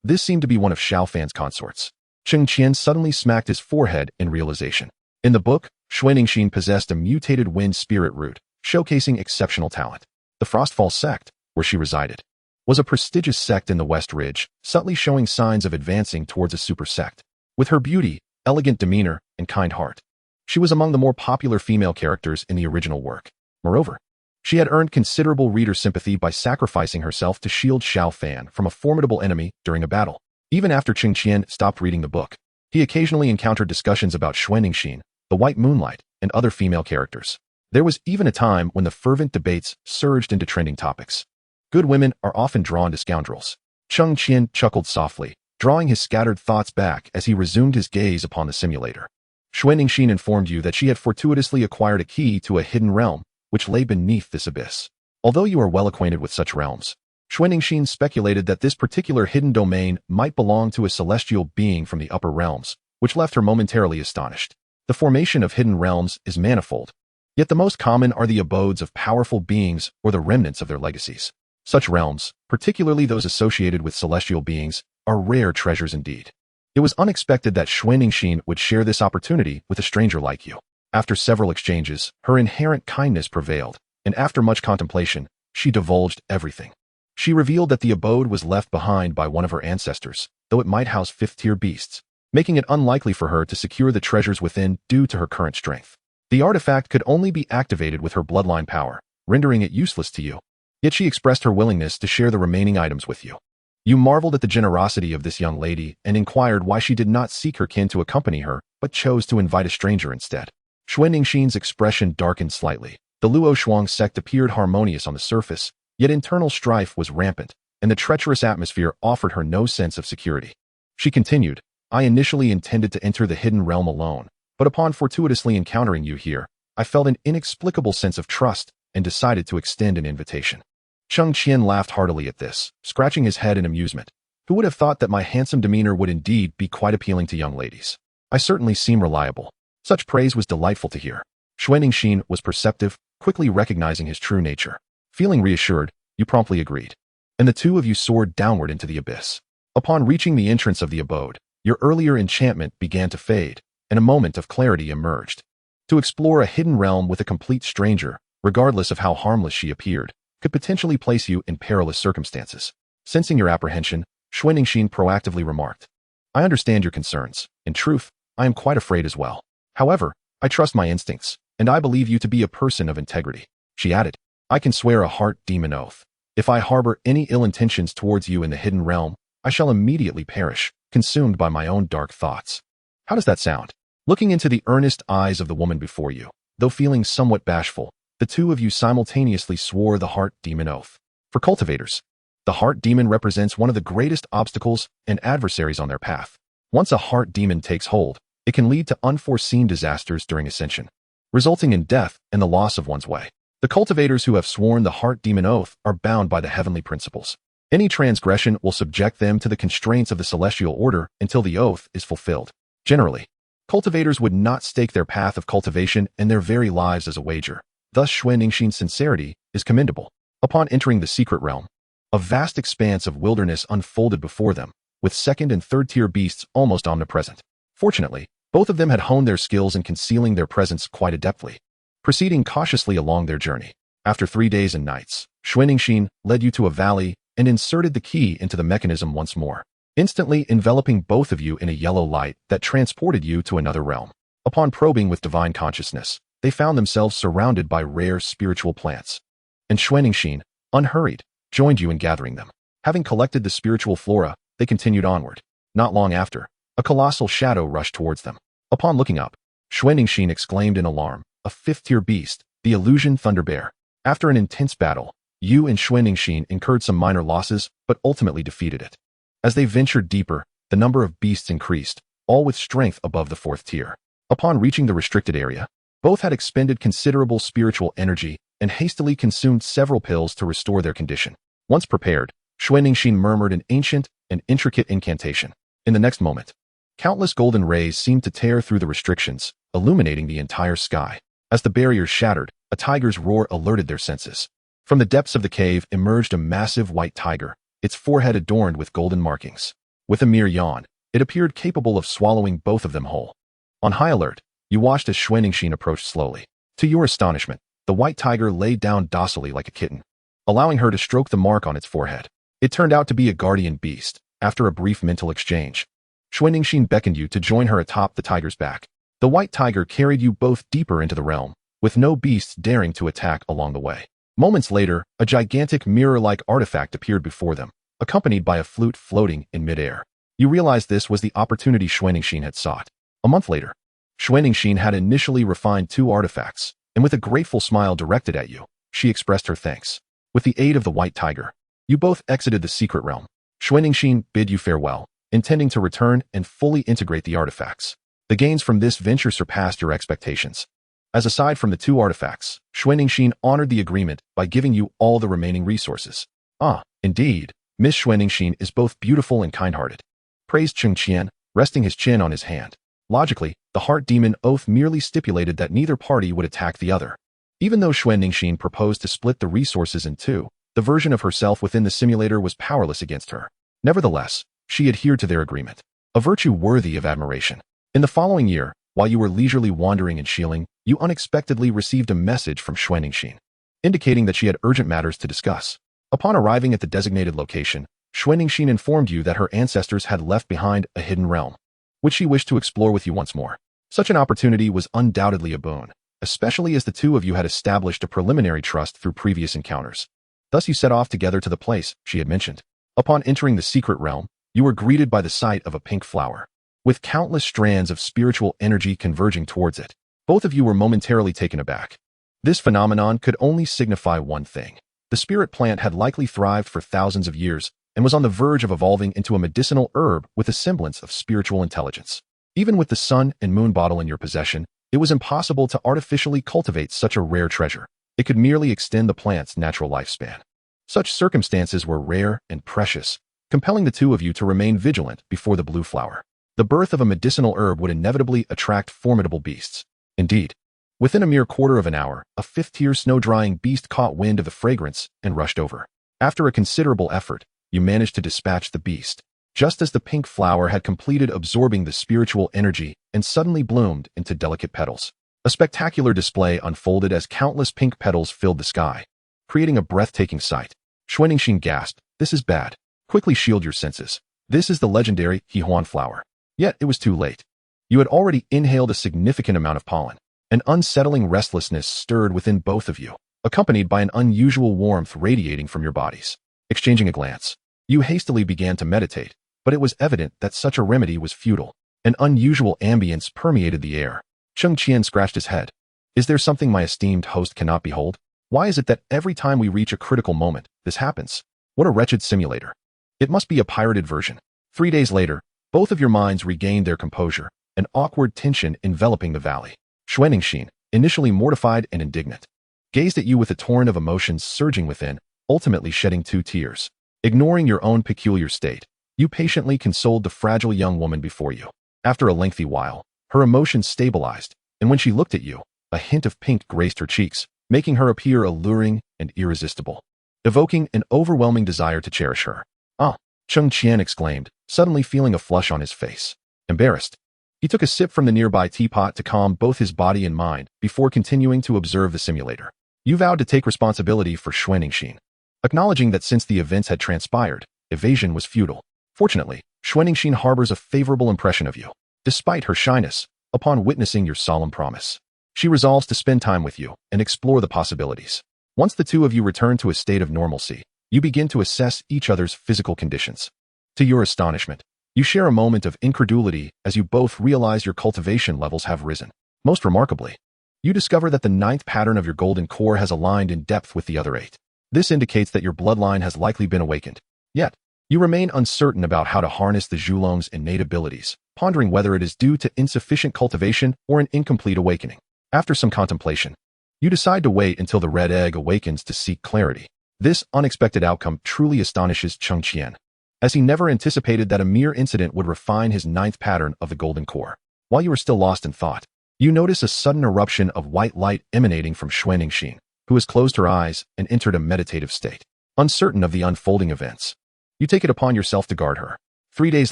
This seemed to be one of Xiao Fan's consorts. Cheng Qian suddenly smacked his forehead in realization. In the book, Xuanningsin possessed a mutated wind spirit root, showcasing exceptional talent. The Frostfall sect, where she resided, was a prestigious sect in the West Ridge, subtly showing signs of advancing towards a super sect. With her beauty, elegant demeanor, and kind heart, she was among the more popular female characters in the original work. Moreover, she had earned considerable reader sympathy by sacrificing herself to shield Xiao Fan from a formidable enemy during a battle. Even after Cheng Qian stopped reading the book, he occasionally encountered discussions about Xuanningsin, the White Moonlight, and other female characters. There was even a time when the fervent debates surged into trending topics. Good women are often drawn to scoundrels. Cheng Qian chuckled softly, drawing his scattered thoughts back as he resumed his gaze upon the simulator. Xuanningsin informed you that she had fortuitously acquired a key to a hidden realm, which lay beneath this abyss. Although you are well acquainted with such realms, Xuanningsin speculated that this particular hidden domain might belong to a celestial being from the upper realms, which left her momentarily astonished. The formation of hidden realms is manifold, yet the most common are the abodes of powerful beings or the remnants of their legacies. Such realms, particularly those associated with celestial beings, are rare treasures indeed. It was unexpected that Xuanningsin would share this opportunity with a stranger like you. After several exchanges, her inherent kindness prevailed, and after much contemplation, she divulged everything. She revealed that the abode was left behind by one of her ancestors, though it might house fifth-tier beasts, making it unlikely for her to secure the treasures within due to her current strength. The artifact could only be activated with her bloodline power, rendering it useless to you. Yet she expressed her willingness to share the remaining items with you. You marveled at the generosity of this young lady and inquired why she did not seek her kin to accompany her, but chose to invite a stranger instead. Xuanningsin's expression darkened slightly. The Luo Shuang sect appeared harmonious on the surface, yet internal strife was rampant, and the treacherous atmosphere offered her no sense of security. She continued, I initially intended to enter the hidden realm alone, but upon fortuitously encountering you here, I felt an inexplicable sense of trust and decided to extend an invitation. Cheng Qian laughed heartily at this, scratching his head in amusement. Who would have thought that my handsome demeanor would indeed be quite appealing to young ladies? I certainly seem reliable. Such praise was delightful to hear. Xuanningsin was perceptive, quickly recognizing his true nature. Feeling reassured, you promptly agreed, and the two of you soared downward into the abyss. Upon reaching the entrance of the abode, your earlier enchantment began to fade, and a moment of clarity emerged. To explore a hidden realm with a complete stranger, regardless of how harmless she appeared, could potentially place you in perilous circumstances. Sensing your apprehension, Xuanningsin proactively remarked, I understand your concerns. In truth, I am quite afraid as well. However, I trust my instincts, and I believe you to be a person of integrity. She added, I can swear a heart demon oath. If I harbor any ill intentions towards you in the hidden realm, I shall immediately perish, consumed by my own dark thoughts. How does that sound? Looking into the earnest eyes of the woman before you, though feeling somewhat bashful, the two of you simultaneously swore the heart demon oath. For cultivators, the heart demon represents one of the greatest obstacles and adversaries on their path. Once a heart demon takes hold, it can lead to unforeseen disasters during ascension, resulting in death and the loss of one's way. The cultivators who have sworn the heart demon oath are bound by the heavenly principles. Any transgression will subject them to the constraints of the celestial order until the oath is fulfilled. Generally, cultivators would not stake their path of cultivation and their very lives as a wager. Thus, Xuanningsin's sincerity is commendable. Upon entering the secret realm, a vast expanse of wilderness unfolded before them, with second and third tier beasts almost omnipresent. Fortunately, both of them had honed their skills in concealing their presence quite adeptly. Proceeding cautiously along their journey, after 3 days and nights, Xuanningsin led you to a valley and inserted the key into the mechanism once more, instantly enveloping both of you in a yellow light that transported you to another realm. Upon probing with divine consciousness, they found themselves surrounded by rare spiritual plants, and Xuanningsin, unhurried, joined you in gathering them. Having collected the spiritual flora, they continued onward. Not long after, a colossal shadow rushed towards them. Upon looking up, Xuanningsin exclaimed in alarm, a fifth-tier beast, the illusion Thunder Bear. After an intense battle, you and Xuanningsin incurred some minor losses, but ultimately defeated it. As they ventured deeper, the number of beasts increased, all with strength above the 4th tier. Upon reaching the restricted area, both had expended considerable spiritual energy and hastily consumed several pills to restore their condition. Once prepared, Xuanixin murmured an ancient and intricate incantation. In the next moment, countless golden rays seemed to tear through the restrictions, illuminating the entire sky. As the barriers shattered, a tiger's roar alerted their senses. From the depths of the cave emerged a massive white tiger, its forehead adorned with golden markings. With a mere yawn, it appeared capable of swallowing both of them whole. On high alert, you watched as Xuanixin approached slowly. To your astonishment, the white tiger lay down docilely like a kitten, allowing her to stroke the mark on its forehead. It turned out to be a guardian beast. After a brief mental exchange, Xuanixin beckoned you to join her atop the tiger's back. The white tiger carried you both deeper into the realm, with no beasts daring to attack along the way. Moments later, a gigantic mirror-like artifact appeared before them, accompanied by a flute floating in midair. You realized this was the opportunity Xuanixin had sought. A month later, Xuanixin had initially refined 2 artifacts, and with a grateful smile directed at you, she expressed her thanks. With the aid of the white tiger, you both exited the secret realm. Xuanixin bid you farewell, intending to return and fully integrate the artifacts. The gains from this venture surpassed your expectations. As aside from the 2 artifacts, Xuanixin honored the agreement by giving you all the remaining resources. Ah, indeed, Miss Xuanixin is both beautiful and kind-hearted, praised Cheng Qian, resting his chin on his hand. Logically, the heart demon oath merely stipulated that neither party would attack the other. Even though Xuanixin proposed to split the resources in 2, the version of herself within the simulator was powerless against her. Nevertheless, she adhered to their agreement, a virtue worthy of admiration. In the following year, while you were leisurely wandering in Shieling, you unexpectedly received a message from Xuanixin, indicating that she had urgent matters to discuss. Upon arriving at the designated location, Xuanixin informed you that her ancestors had left behind a hidden realm, which she wished to explore with you once more. Such an opportunity was undoubtedly a boon, especially as the 2 of you had established a preliminary trust through previous encounters. Thus you set off together to the place she had mentioned. Upon entering the secret realm, you were greeted by the sight of a pink flower, with countless strands of spiritual energy converging towards it. Both of you were momentarily taken aback. This phenomenon could only signify one thing. The spirit plant had likely thrived for thousands of years and was on the verge of evolving into a medicinal herb with a semblance of spiritual intelligence. Even with the sun and moon bottle in your possession, it was impossible to artificially cultivate such a rare treasure. It could merely extend the plant's natural lifespan. Such circumstances were rare and precious, compelling the 2 of you to remain vigilant before the blue flower. The birth of a medicinal herb would inevitably attract formidable beasts. Indeed, within a mere quarter of an hour, a 5th-tier snow-drying beast caught wind of the fragrance and rushed over. After a considerable effort, you managed to dispatch the beast, just as the pink flower had completed absorbing the spiritual energy and suddenly bloomed into delicate petals. A spectacular display unfolded as countless pink petals filled the sky, creating a breathtaking sight. Xuanixin gasped, "This is bad. Quickly shield your senses. This is the legendary Hehuan flower." Yet it was too late. You had already inhaled a significant amount of pollen. An unsettling restlessness stirred within both of you, accompanied by an unusual warmth radiating from your bodies. Exchanging a glance, you hastily began to meditate, but it was evident that such a remedy was futile. An unusual ambience permeated the air. Cheng Qian scratched his head. Is there something my esteemed host cannot behold? Why is it that every time we reach a critical moment, this happens? What a wretched simulator. It must be a pirated version. 3 days later, both of your minds regained their composure, an awkward tension enveloping the valley. Xuanixin, initially mortified and indignant, gazed at you with a torrent of emotions surging within, ultimately shedding 2 tears. Ignoring your own peculiar state, you patiently consoled the fragile young woman before you. After a lengthy while, her emotions stabilized, and when she looked at you, a hint of pink graced her cheeks, making her appear alluring and irresistible, evoking an overwhelming desire to cherish her. "Ah," Cheng Qian exclaimed, suddenly feeling a flush on his face. Embarrassed, he took a sip from the nearby teapot to calm both his body and mind before continuing to observe the simulator. You vowed to take responsibility for Xuanixin, acknowledging that since the events had transpired, evasion was futile. Fortunately, Xuanixin harbors a favorable impression of you, despite her shyness, upon witnessing your solemn promise. She resolves to spend time with you and explore the possibilities. Once the 2 of you return to a state of normalcy, you begin to assess each other's physical conditions. To your astonishment, you share a moment of incredulity as you both realize your cultivation levels have risen. Most remarkably, you discover that the 9th pattern of your golden core has aligned in depth with the other 8. This indicates that your bloodline has likely been awakened. Yet, you remain uncertain about how to harness the Zhulong's innate abilities, pondering whether it is due to insufficient cultivation or an incomplete awakening. After some contemplation, you decide to wait until the red egg awakens to seek clarity. This unexpected outcome truly astonishes Cheng Qian, as he never anticipated that a mere incident would refine his ninth pattern of the golden core. While you are still lost in thought, you notice a sudden eruption of white light emanating from Xuanixin, who has closed her eyes and entered a meditative state. Uncertain of the unfolding events, you take it upon yourself to guard her. 3 days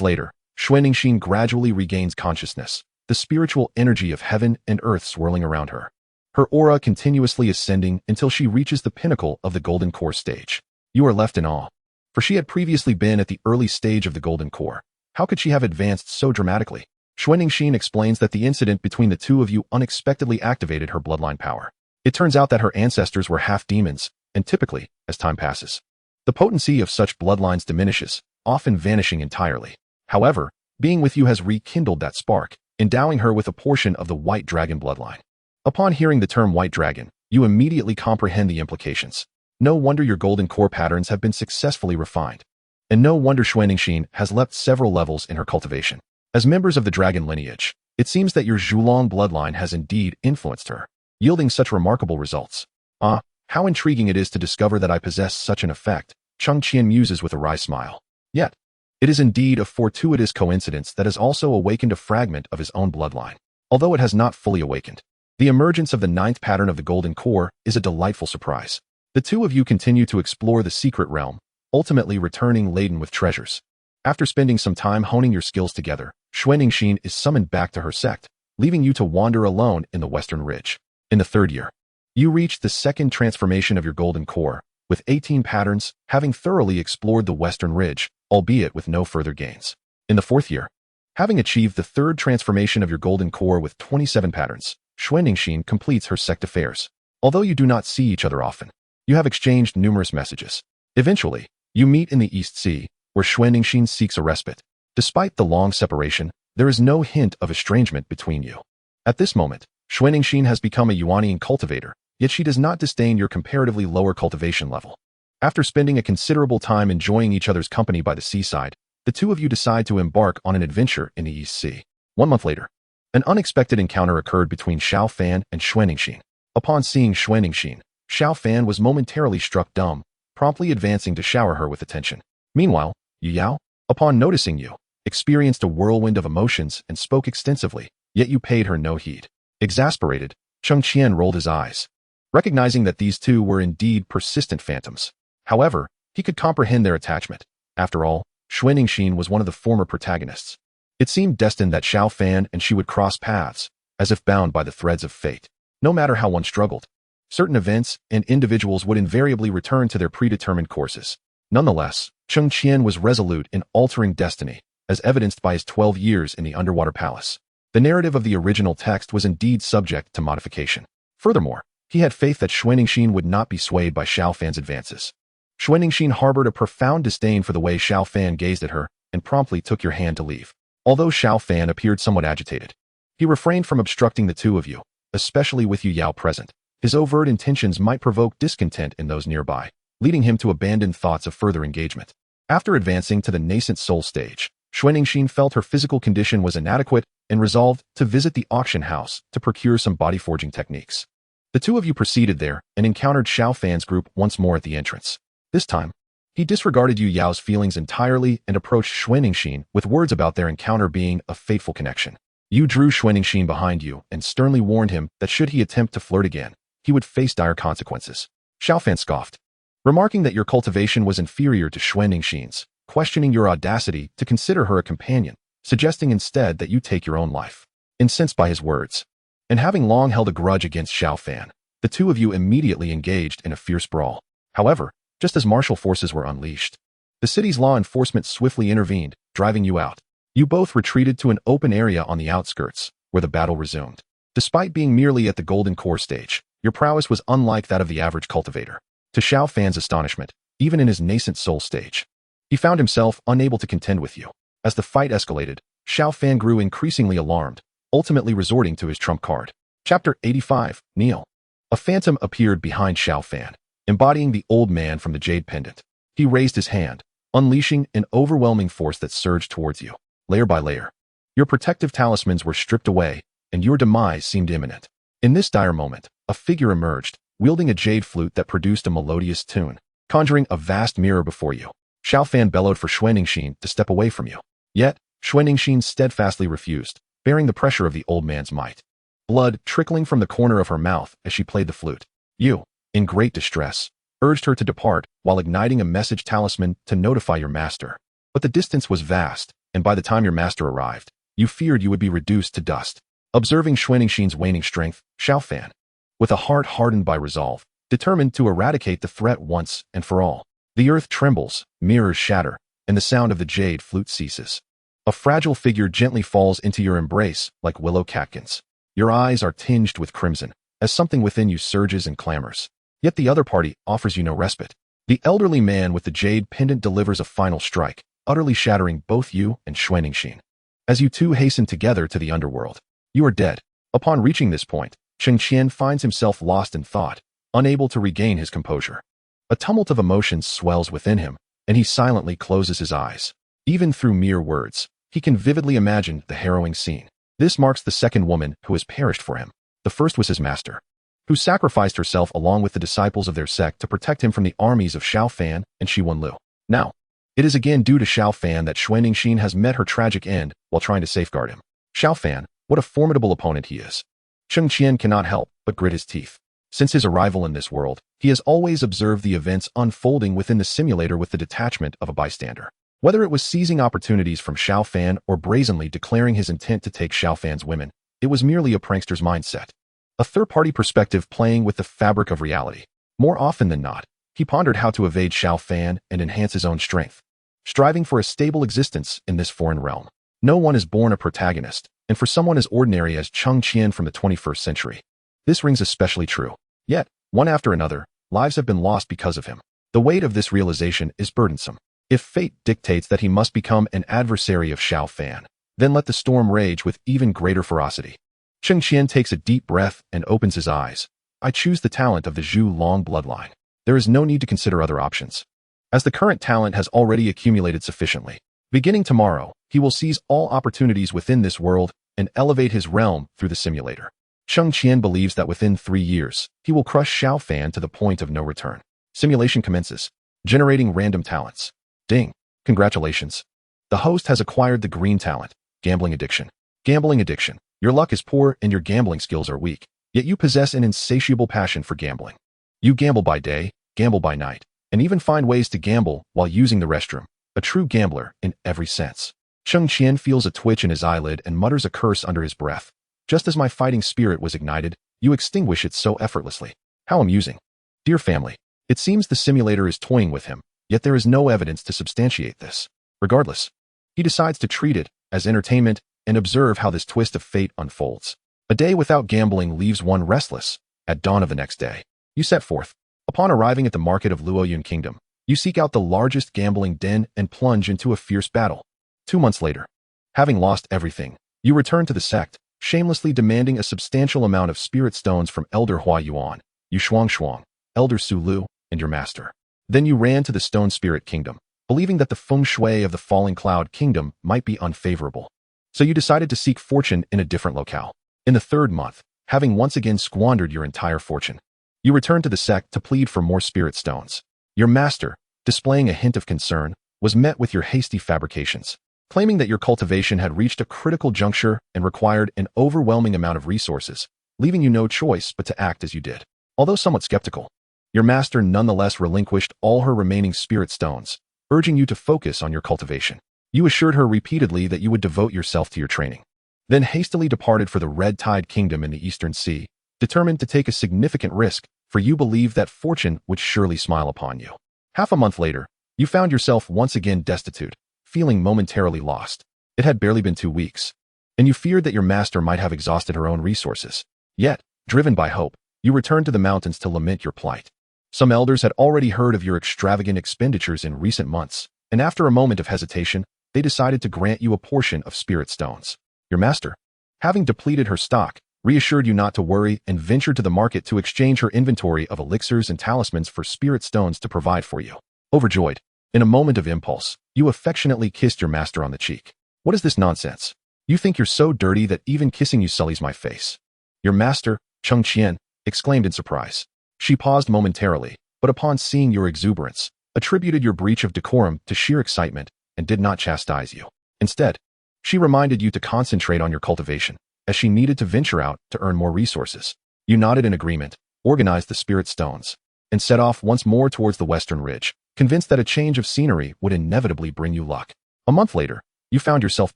later, Xuanixin gradually regains consciousness, the spiritual energy of heaven and earth swirling around her. Her aura continuously ascending until she reaches the pinnacle of the golden core stage. You are left in awe, for she had previously been at the early stage of the golden core. How could she have advanced so dramatically? Xuanixin explains that the incident between the two of you unexpectedly activated her bloodline power. It turns out that her ancestors were half demons, and typically, as time passes, the potency of such bloodlines diminishes, often vanishing entirely. However, being with you has rekindled that spark, endowing her with a portion of the white dragon bloodline. Upon hearing the term white dragon, you immediately comprehend the implications. No wonder your golden core patterns have been successfully refined. And no wonder Xuanixin has leapt several levels in her cultivation. As members of the dragon lineage, it seems that your Zhulong bloodline has indeed influenced her, yielding such remarkable results. Ah, how intriguing it is to discover that I possess such an effect, Cheng Qian muses with a wry smile. Yet, it is indeed a fortuitous coincidence that has also awakened a fragment of his own bloodline. Although it has not fully awakened, the emergence of the ninth pattern of the golden core is a delightful surprise. The two of you continue to explore the secret realm, ultimately returning laden with treasures. After spending some time honing your skills together, Xuanixin is summoned back to her sect, leaving you to wander alone in the Western Ridge. In the 3rd year, you reach the second transformation of your golden core, with 18 patterns, having thoroughly explored the Western Ridge, albeit with no further gains. In the 4th year, having achieved the 3rd transformation of your golden core with 27 patterns, Xuanixin completes her sect affairs. Although you do not see each other often, you have exchanged numerous messages. Eventually, you meet in the East Sea, where Xuanixin seeks a respite. Despite the long separation, there is no hint of estrangement between you. At this moment, Xuanixin has become a Yuanian cultivator, yet she does not disdain your comparatively lower cultivation level. After spending a considerable time enjoying each other's company by the seaside, the two of you decide to embark on an adventure in the East Sea. 1 month later, an unexpected encounter occurred between Xiao Fan and Xuanixin. Upon seeing Xuanixin, Xiao Fan was momentarily struck dumb, promptly advancing to shower her with attention. Meanwhile, Yue Yao, upon noticing you, experienced a whirlwind of emotions and spoke extensively, yet you paid her no heed. Exasperated, Cheng Qian rolled his eyes, recognizing that these two were indeed persistent phantoms. However, he could comprehend their attachment. After all, Xuanixin was one of the former protagonists. It seemed destined that Xiao Fan and she would cross paths, as if bound by the threads of fate. No matter how one struggled, certain events and individuals would invariably return to their predetermined courses. Nonetheless, Cheng Qian was resolute in altering destiny, as evidenced by his 12 years in the underwater palace. The narrative of the original text was indeed subject to modification. Furthermore, he had faith that Xuanixin would not be swayed by Xiao Fan's advances. Xuanixin harbored a profound disdain for the way Xiao Fan gazed at her and promptly took your hand to leave. Although Xiao Fan appeared somewhat agitated, he refrained from obstructing the two of you, especially with Yue Yao present. His overt intentions might provoke discontent in those nearby, leading him to abandon thoughts of further engagement. After advancing to the nascent soul stage, Xuanixin felt her physical condition was inadequate and resolved to visit the auction house to procure some body forging techniques. The two of you proceeded there and encountered Xiao Fan's group once more at the entrance. This time, he disregarded Yue Yao's feelings entirely and approached Xuanixin with words about their encounter being a fateful connection. You drew Xuanixin behind you and sternly warned him that should he attempt to flirt again, he would face dire consequences. Xiao Fan scoffed, remarking that your cultivation was inferior to Xuanixin's, questioning your audacity to consider her a companion, suggesting instead that you take your own life. Incensed by his words, and having long held a grudge against Xiao Fan, the two of you immediately engaged in a fierce brawl. However, just as martial forces were unleashed, the city's law enforcement swiftly intervened, driving you out. You both retreated to an open area on the outskirts, where the battle resumed. Despite being merely at the golden core stage, your prowess was unlike that of the average cultivator. To Xiao Fan's astonishment, even in his nascent soul stage, he found himself unable to contend with you. As the fight escalated, Xiao Fan grew increasingly alarmed, ultimately resorting to his trump card. Chapter 85, Kneel. A phantom appeared behind Xiao Fan, embodying the old man from the jade pendant. He raised his hand, unleashing an overwhelming force that surged towards you. Layer by layer, your protective talismans were stripped away, and your demise seemed imminent. In this dire moment, a figure emerged, wielding a jade flute that produced a melodious tune. conjuring a vast mirror before you. Xiao Fan bellowed for Xue Ningxin to step away from you. Yet, Xue Ningxin steadfastly refused, bearing the pressure of the old man's might. Blood trickling from the corner of her mouth as she played the flute. You, in great distress, urged her to depart while igniting a message talisman to notify your master. But the distance was vast, and by the time your master arrived, you feared you would be reduced to dust. Observing Xue Ningxin's waning strength, Xiao Fan, with a heart hardened by resolve, determined to eradicate the threat once and for all. The earth trembles, mirrors shatter, and the sound of the jade flute ceases. A fragile figure gently falls into your embrace like willow catkins. Your eyes are tinged with crimson, as something within you surges and clamors. Yet the other party offers you no respite. The elderly man with the jade pendant delivers a final strike, utterly shattering both you and Xue Ningxin. As you two hasten together to the underworld, you are dead. Upon reaching this point, Cheng Qian finds himself lost in thought, unable to regain his composure. A tumult of emotions swells within him, and he silently closes his eyes. Even through mere words, he can vividly imagine the harrowing scene. This marks the second woman who has perished for him. The first was his master, who sacrificed herself along with the disciples of their sect to protect him from the armies of Xiao Fan and Shi Wenlu. Now, it is again due to Xiao Fan that Xue Ningxin has met her tragic end while trying to safeguard him. Xiao Fan, what a formidable opponent he is. Cheng Qian cannot help but grit his teeth. Since his arrival in this world, he has always observed the events unfolding within the simulator with the detachment of a bystander. Whether it was seizing opportunities from Xiao Fan or brazenly declaring his intent to take Xiao Fan's women, it was merely a prankster's mindset. A third-party perspective playing with the fabric of reality. More often than not, he pondered how to evade Xiao Fan and enhance his own strength, striving for a stable existence in this foreign realm. No one is born a protagonist, and for someone as ordinary as Cheng Qian from the 21st century, this rings especially true. Yet, one after another, lives have been lost because of him. The weight of this realization is burdensome. If fate dictates that he must become an adversary of Xiao Fan, then let the storm rage with even greater ferocity. Cheng Qian takes a deep breath and opens his eyes. I choose the talent of the Zhu Long bloodline. There is no need to consider other options, as the current talent has already accumulated sufficiently. Beginning tomorrow, he will seize all opportunities within this world and elevate his realm through the simulator. Cheng Qian believes that within 3 years, he will crush Xiao Fan to the point of no return. Simulation commences, generating random talents. Ding. Congratulations. The host has acquired the green talent, gambling addiction. Gambling addiction. Your luck is poor and your gambling skills are weak, yet you possess an insatiable passion for gambling. You gamble by day, gamble by night, and even find ways to gamble while using the restroom. A true gambler in every sense. Cheng Qian feels a twitch in his eyelid and mutters a curse under his breath. Just as my fighting spirit was ignited, you extinguish it so effortlessly. How amusing. Dear family, it seems the simulator is toying with him, yet there is no evidence to substantiate this. Regardless, he decides to treat it as entertainment and observe how this twist of fate unfolds. A day without gambling leaves one restless. At dawn of the next day, you set forth. Upon arriving at the market of Luoyun Kingdom, you seek out the largest gambling den and plunge into a fierce battle. 2 months later, having lost everything, you return to the sect, shamelessly demanding a substantial amount of spirit stones from Elder Hua Yuan, Yu Shuang, Elder Su Lu, and your master. Then you ran to the Stone Spirit Kingdom, believing that the feng shui of the Falling Cloud Kingdom might be unfavorable. So you decided to seek fortune in a different locale. In the 3rd month, having once again squandered your entire fortune, you return to the sect to plead for more spirit stones. Your master, displaying a hint of concern, was met with your hasty fabrications, claiming that your cultivation had reached a critical juncture and required an overwhelming amount of resources, leaving you no choice but to act as you did. Although somewhat skeptical, your master nonetheless relinquished all her remaining spirit stones, urging you to focus on your cultivation. You assured her repeatedly that you would devote yourself to your training, then hastily departed for the Red Tide Kingdom in the Eastern Sea, determined to take a significant risk, for you believed that fortune would surely smile upon you. Half a month later, you found yourself once again destitute, feeling momentarily lost. It had barely been 2 weeks, and you feared that your master might have exhausted her own resources. Yet, driven by hope, you returned to the mountains to lament your plight. Some elders had already heard of your extravagant expenditures in recent months, and after a moment of hesitation, they decided to grant you a portion of spirit stones. Your master, having depleted her stock, reassured you not to worry and ventured to the market to exchange her inventory of elixirs and talismans for spirit stones to provide for you. Overjoyed, in a moment of impulse, you affectionately kissed your master on the cheek. What is this nonsense? You think you're so dirty that even kissing you sullies my face. Your master, Cheng Qian, exclaimed in surprise. She paused momentarily, but upon seeing your exuberance, attributed your breach of decorum to sheer excitement and did not chastise you. Instead, she reminded you to concentrate on your cultivation, as she needed to venture out to earn more resources. You nodded in agreement, organized the spirit stones, and set off once more towards the western ridge, convinced that a change of scenery would inevitably bring you luck. A month later, you found yourself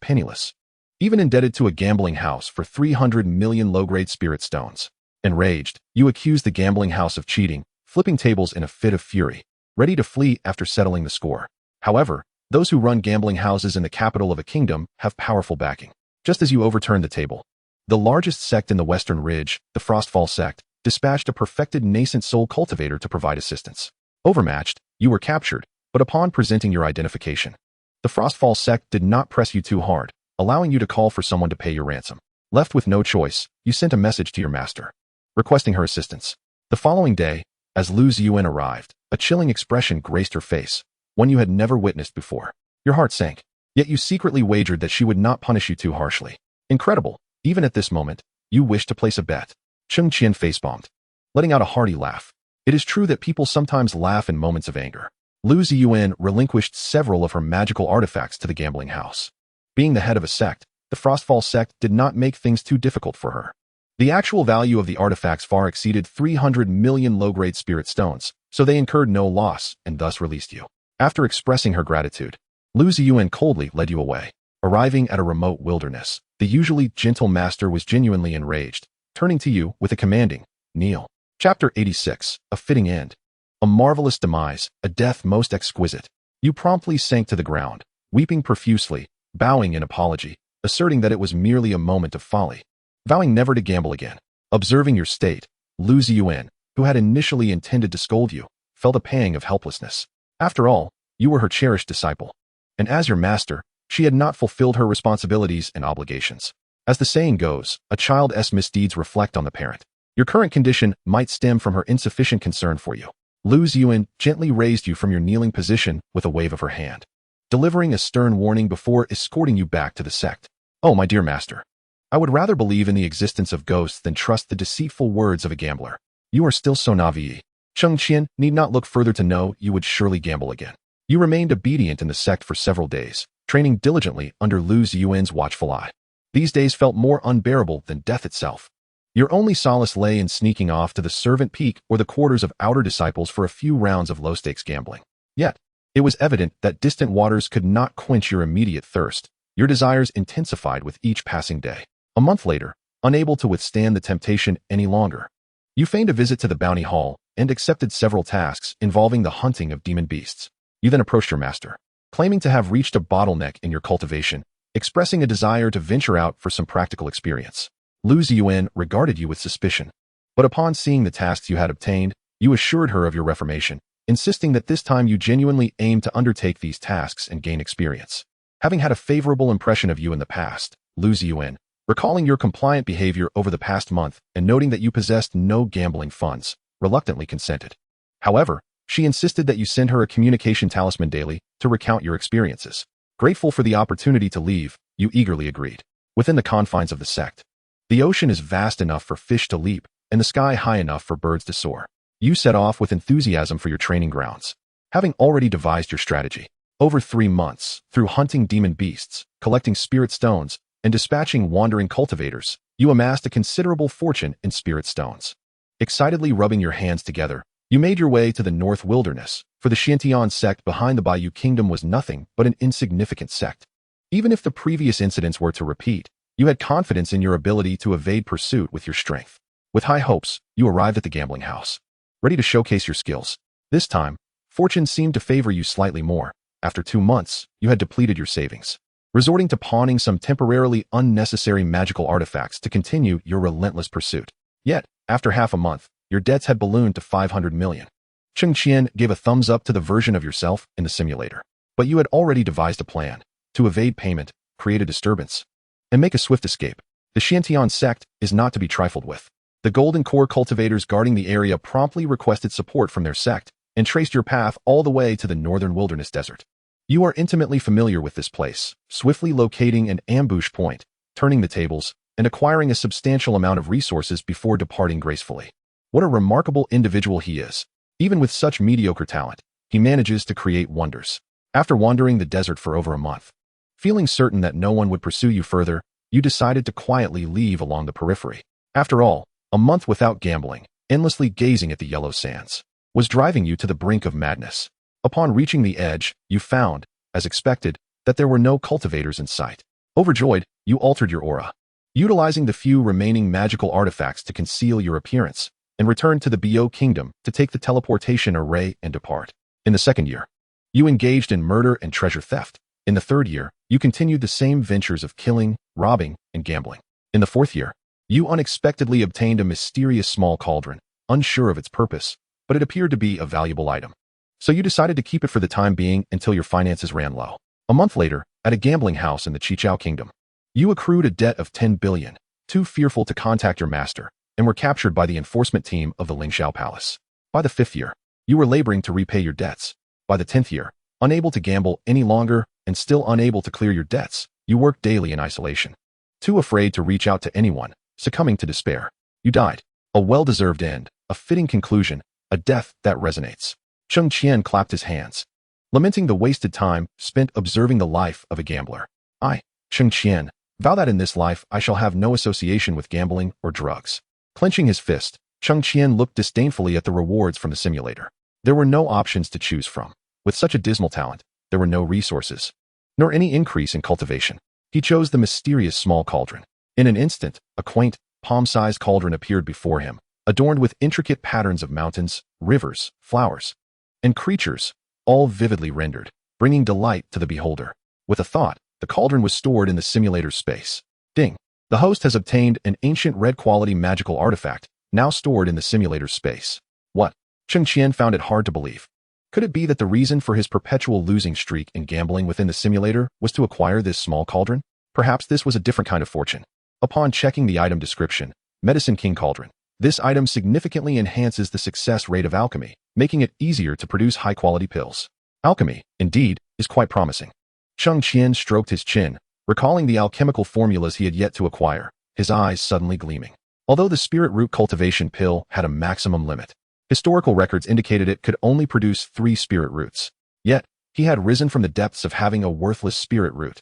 penniless, even indebted to a gambling house for 300 million low-grade spirit stones. Enraged, you accused the gambling house of cheating, flipping tables in a fit of fury, ready to flee after settling the score. However, those who run gambling houses in the capital of a kingdom have powerful backing. Just as you overturned the table, the largest sect in the Western Ridge, the Frostfall sect, dispatched a perfected nascent soul cultivator to provide assistance. Overmatched, you were captured, but upon presenting your identification, the Frostfall sect did not press you too hard, allowing you to call for someone to pay your ransom. Left with no choice, you sent a message to your master, requesting her assistance. The following day, as Lu Ziyuan arrived, a chilling expression graced her face, one you had never witnessed before. Your heart sank, yet you secretly wagered that she would not punish you too harshly. Incredible, even at this moment, you wished to place a bet. Cheng Qian face-bombed, letting out a hearty laugh. It is true that people sometimes laugh in moments of anger. Lu Ziyuan relinquished several of her magical artifacts to the gambling house. Being the head of a sect, the Frostfall sect did not make things too difficult for her. The actual value of the artifacts far exceeded 300 million low-grade spirit stones, so they incurred no loss and thus released you. After expressing her gratitude, Lu Ziyuan coldly led you away. Arriving at a remote wilderness, the usually gentle master was genuinely enraged, turning to you with a commanding, "Kneel." Chapter 86, A Fitting End. A marvelous demise, a death most exquisite. You promptly sank to the ground, weeping profusely, bowing in apology, asserting that it was merely a moment of folly, vowing never to gamble again. Observing your state, Lu Ziyuan, who had initially intended to scold you, felt a pang of helplessness. After all, you were her cherished disciple, and as your master, she had not fulfilled her responsibilities and obligations. As the saying goes, a child's misdeeds reflect on the parent. Your current condition might stem from her insufficient concern for you. Lu Ziyuan gently raised you from your kneeling position with a wave of her hand, delivering a stern warning before escorting you back to the sect. Oh, my dear master, I would rather believe in the existence of ghosts than trust the deceitful words of a gambler. You are still so naive. Cheng Qian need not look further to know you would surely gamble again. You remained obedient in the sect for several days, training diligently under Lu Ziyuan's watchful eye. These days felt more unbearable than death itself. Your only solace lay in sneaking off to the servant peak or the quarters of outer disciples for a few rounds of low-stakes gambling. Yet, it was evident that distant waters could not quench your immediate thirst. Your desires intensified with each passing day. A month later, unable to withstand the temptation any longer, you feigned a visit to the bounty hall and accepted several tasks involving the hunting of demon beasts. You then approached your master, claiming to have reached a bottleneck in your cultivation, expressing a desire to venture out for some practical experience. Lu Ziyuan regarded you with suspicion, but upon seeing the tasks you had obtained, you assured her of your reformation, insisting that this time you genuinely aimed to undertake these tasks and gain experience. Having had a favorable impression of you in the past, Lu Ziyuan, recalling your compliant behavior over the past month and noting that you possessed no gambling funds, reluctantly consented. However, she insisted that you send her a communication talisman daily to recount your experiences. Grateful for the opportunity to leave, you eagerly agreed. Within the confines of the sect, the ocean is vast enough for fish to leap and the sky high enough for birds to soar. You set off with enthusiasm for your training grounds, having already devised your strategy. Over 3 months, through hunting demon beasts, collecting spirit stones, and dispatching wandering cultivators, you amassed a considerable fortune in spirit stones. Excitedly rubbing your hands together, you made your way to the North Wilderness, for the Xiantian sect behind the Bayou Kingdom was nothing but an insignificant sect. Even if the previous incidents were to repeat, you had confidence in your ability to evade pursuit with your strength. With high hopes, you arrived at the gambling house, ready to showcase your skills. This time, fortune seemed to favor you slightly more. After 2 months, you had depleted your savings, resorting to pawning some temporarily unnecessary magical artifacts to continue your relentless pursuit. Yet, after half a month, your debts had ballooned to 500 million. Cheng Qian gave a thumbs up to the version of yourself in the simulator. But you had already devised a plan to evade payment, create a disturbance, and make a swift escape. The Xiantian sect is not to be trifled with. The Golden Core cultivators guarding the area promptly requested support from their sect and traced your path all the way to the northern wilderness desert. You are intimately familiar with this place, swiftly locating an ambush point, turning the tables, and acquiring a substantial amount of resources before departing gracefully. What a remarkable individual he is. Even with such mediocre talent, he manages to create wonders. After wandering the desert for over a month, feeling certain that no one would pursue you further, you decided to quietly leave along the periphery. After all, a month without gambling, endlessly gazing at the yellow sands, was driving you to the brink of madness. Upon reaching the edge, you found, as expected, that there were no cultivators in sight. Overjoyed, you altered your aura, utilizing the few remaining magical artifacts to conceal your appearance, and returned to the Bo Kingdom to take the teleportation array and depart. In the second year, you engaged in murder and treasure theft. In the third year, you continued the same ventures of killing, robbing, and gambling. In the fourth year, you unexpectedly obtained a mysterious small cauldron, unsure of its purpose, but it appeared to be a valuable item. So you decided to keep it for the time being until your finances ran low. A month later, at a gambling house in the Qichao Kingdom, you accrued a debt of 10 billion, too fearful to contact your master, and were captured by the enforcement team of the Lingxiao Palace. By the 5th year, you were laboring to repay your debts. By the 10th year, unable to gamble any longer and still unable to clear your debts, you worked daily in isolation. Too afraid to reach out to anyone, succumbing to despair, you died. A well-deserved end, a fitting conclusion, a death that resonates. Cheng Qian clapped his hands, lamenting the wasted time spent observing the life of a gambler. I, Cheng Qian, vow that in this life I shall have no association with gambling or drugs. Clenching his fist, Cheng Qian looked disdainfully at the rewards from the simulator. There were no options to choose from. With such a dismal talent, there were no resources, nor any increase in cultivation. He chose the mysterious small cauldron. In an instant, a quaint, palm-sized cauldron appeared before him, adorned with intricate patterns of mountains, rivers, flowers, and creatures, all vividly rendered, bringing delight to the beholder. With a thought, the cauldron was stored in the simulator's space. Ding! The host has obtained an ancient red-quality magical artifact, now stored in the simulator's space. What? Cheng Qian found it hard to believe. Could it be that the reason for his perpetual losing streak in gambling within the simulator was to acquire this small cauldron? Perhaps this was a different kind of fortune. Upon checking the item description, Medicine King Cauldron, this item significantly enhances the success rate of alchemy, making it easier to produce high-quality pills. Alchemy, indeed, is quite promising. Cheng Qian stroked his chin, recalling the alchemical formulas he had yet to acquire, his eyes suddenly gleaming. Although the spirit root cultivation pill had a maximum limit, historical records indicated it could only produce 3 spirit roots. Yet, he had risen from the depths of having a worthless spirit root.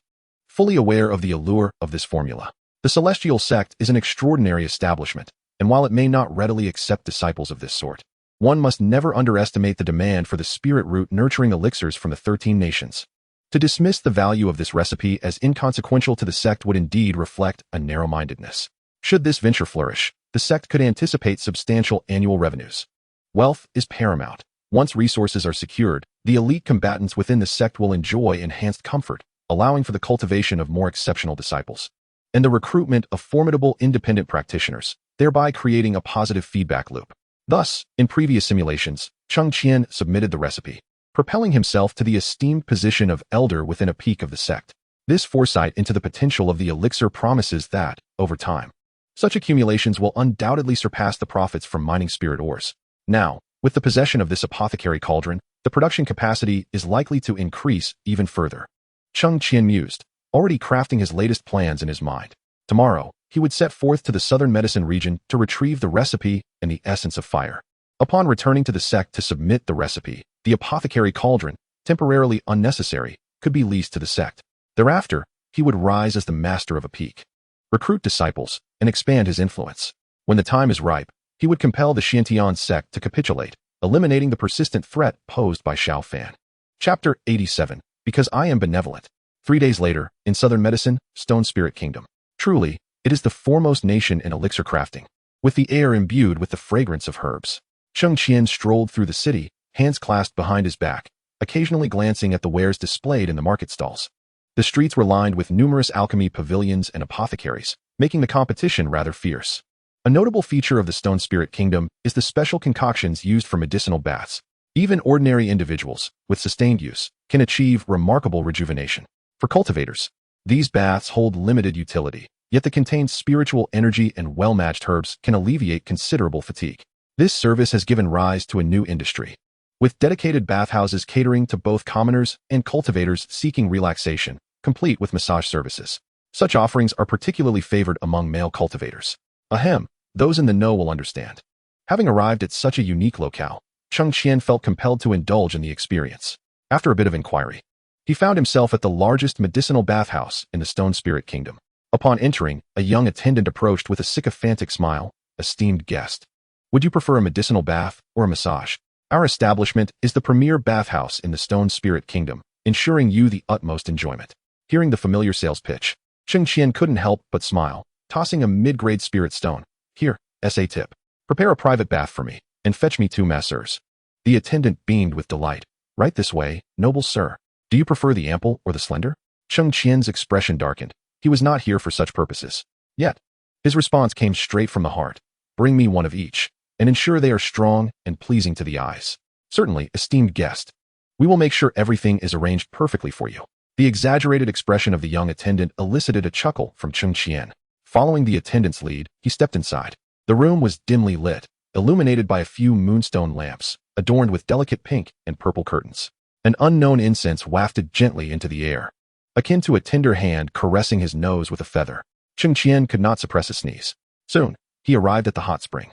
Fully aware of the allure of this formula, the Celestial Sect is an extraordinary establishment, and while it may not readily accept disciples of this sort, one must never underestimate the demand for the spirit root nurturing elixirs from the 13 nations. To dismiss the value of this recipe as inconsequential to the sect would indeed reflect a narrow-mindedness. Should this venture flourish, the sect could anticipate substantial annual revenues. Wealth is paramount. Once resources are secured, the elite combatants within the sect will enjoy enhanced comfort, allowing for the cultivation of more exceptional disciples, and the recruitment of formidable independent practitioners, thereby creating a positive feedback loop. Thus, in previous simulations, Cheng Qian submitted the recipe, propelling himself to the esteemed position of elder within a peak of the sect. This foresight into the potential of the elixir promises that, over time, such accumulations will undoubtedly surpass the profits from mining spirit ores. Now, with the possession of this apothecary cauldron, the production capacity is likely to increase even further. Cheng Qian mused, already crafting his latest plans in his mind. Tomorrow, he would set forth to the southern medicine region to retrieve the recipe and the essence of fire. Upon returning to the sect to submit the recipe, the apothecary cauldron, temporarily unnecessary, could be leased to the sect. Thereafter, he would rise as the master of a peak, recruit disciples, and expand his influence. When the time is ripe, he would compel the Xiantian sect to capitulate, eliminating the persistent threat posed by Xiao Fan. Chapter 87. Because I am benevolent. 3 days later, in southern medicine, Stone Spirit Kingdom. Truly, it is the foremost nation in elixir crafting, with the air imbued with the fragrance of herbs. Cheng Qian strolled through the city, hands clasped behind his back, occasionally glancing at the wares displayed in the market stalls. The streets were lined with numerous alchemy pavilions and apothecaries, making the competition rather fierce. A notable feature of the Stone Spirit Kingdom is the special concoctions used for medicinal baths. Even ordinary individuals, with sustained use, can achieve remarkable rejuvenation. For cultivators, these baths hold limited utility, yet the contained spiritual energy and well-matched herbs can alleviate considerable fatigue. This service has given rise to a new industry, with dedicated bathhouses catering to both commoners and cultivators seeking relaxation, complete with massage services. Such offerings are particularly favored among male cultivators. Ahem, those in the know will understand. Having arrived at such a unique locale, Cheng Qian felt compelled to indulge in the experience. After a bit of inquiry, he found himself at the largest medicinal bathhouse in the Stone Spirit Kingdom. Upon entering, a young attendant approached with a sycophantic smile. Esteemed guest, would you prefer a medicinal bath or a massage? Our establishment is the premier bathhouse in the Stone Spirit Kingdom, ensuring you the utmost enjoyment. Hearing the familiar sales pitch, Cheng Qian couldn't help but smile, tossing a mid-grade spirit stone. Here, SA tip. Prepare a private bath for me, and fetch me 2 masseurs. The attendant beamed with delight. Right this way, noble sir. Do you prefer the ample or the slender? Cheng Qian's expression darkened. He was not here for such purposes. Yet, his response came straight from the heart. Bring me one of each, and ensure they are strong and pleasing to the eyes. Certainly, esteemed guest. We will make sure everything is arranged perfectly for you. The exaggerated expression of the young attendant elicited a chuckle from Cheng Qian. Following the attendant's lead, he stepped inside. The room was dimly lit, illuminated by a few moonstone lamps, adorned with delicate pink and purple curtains. An unknown incense wafted gently into the air, akin to a tender hand caressing his nose with a feather. Cheng Qian could not suppress a sneeze. Soon, he arrived at the hot spring.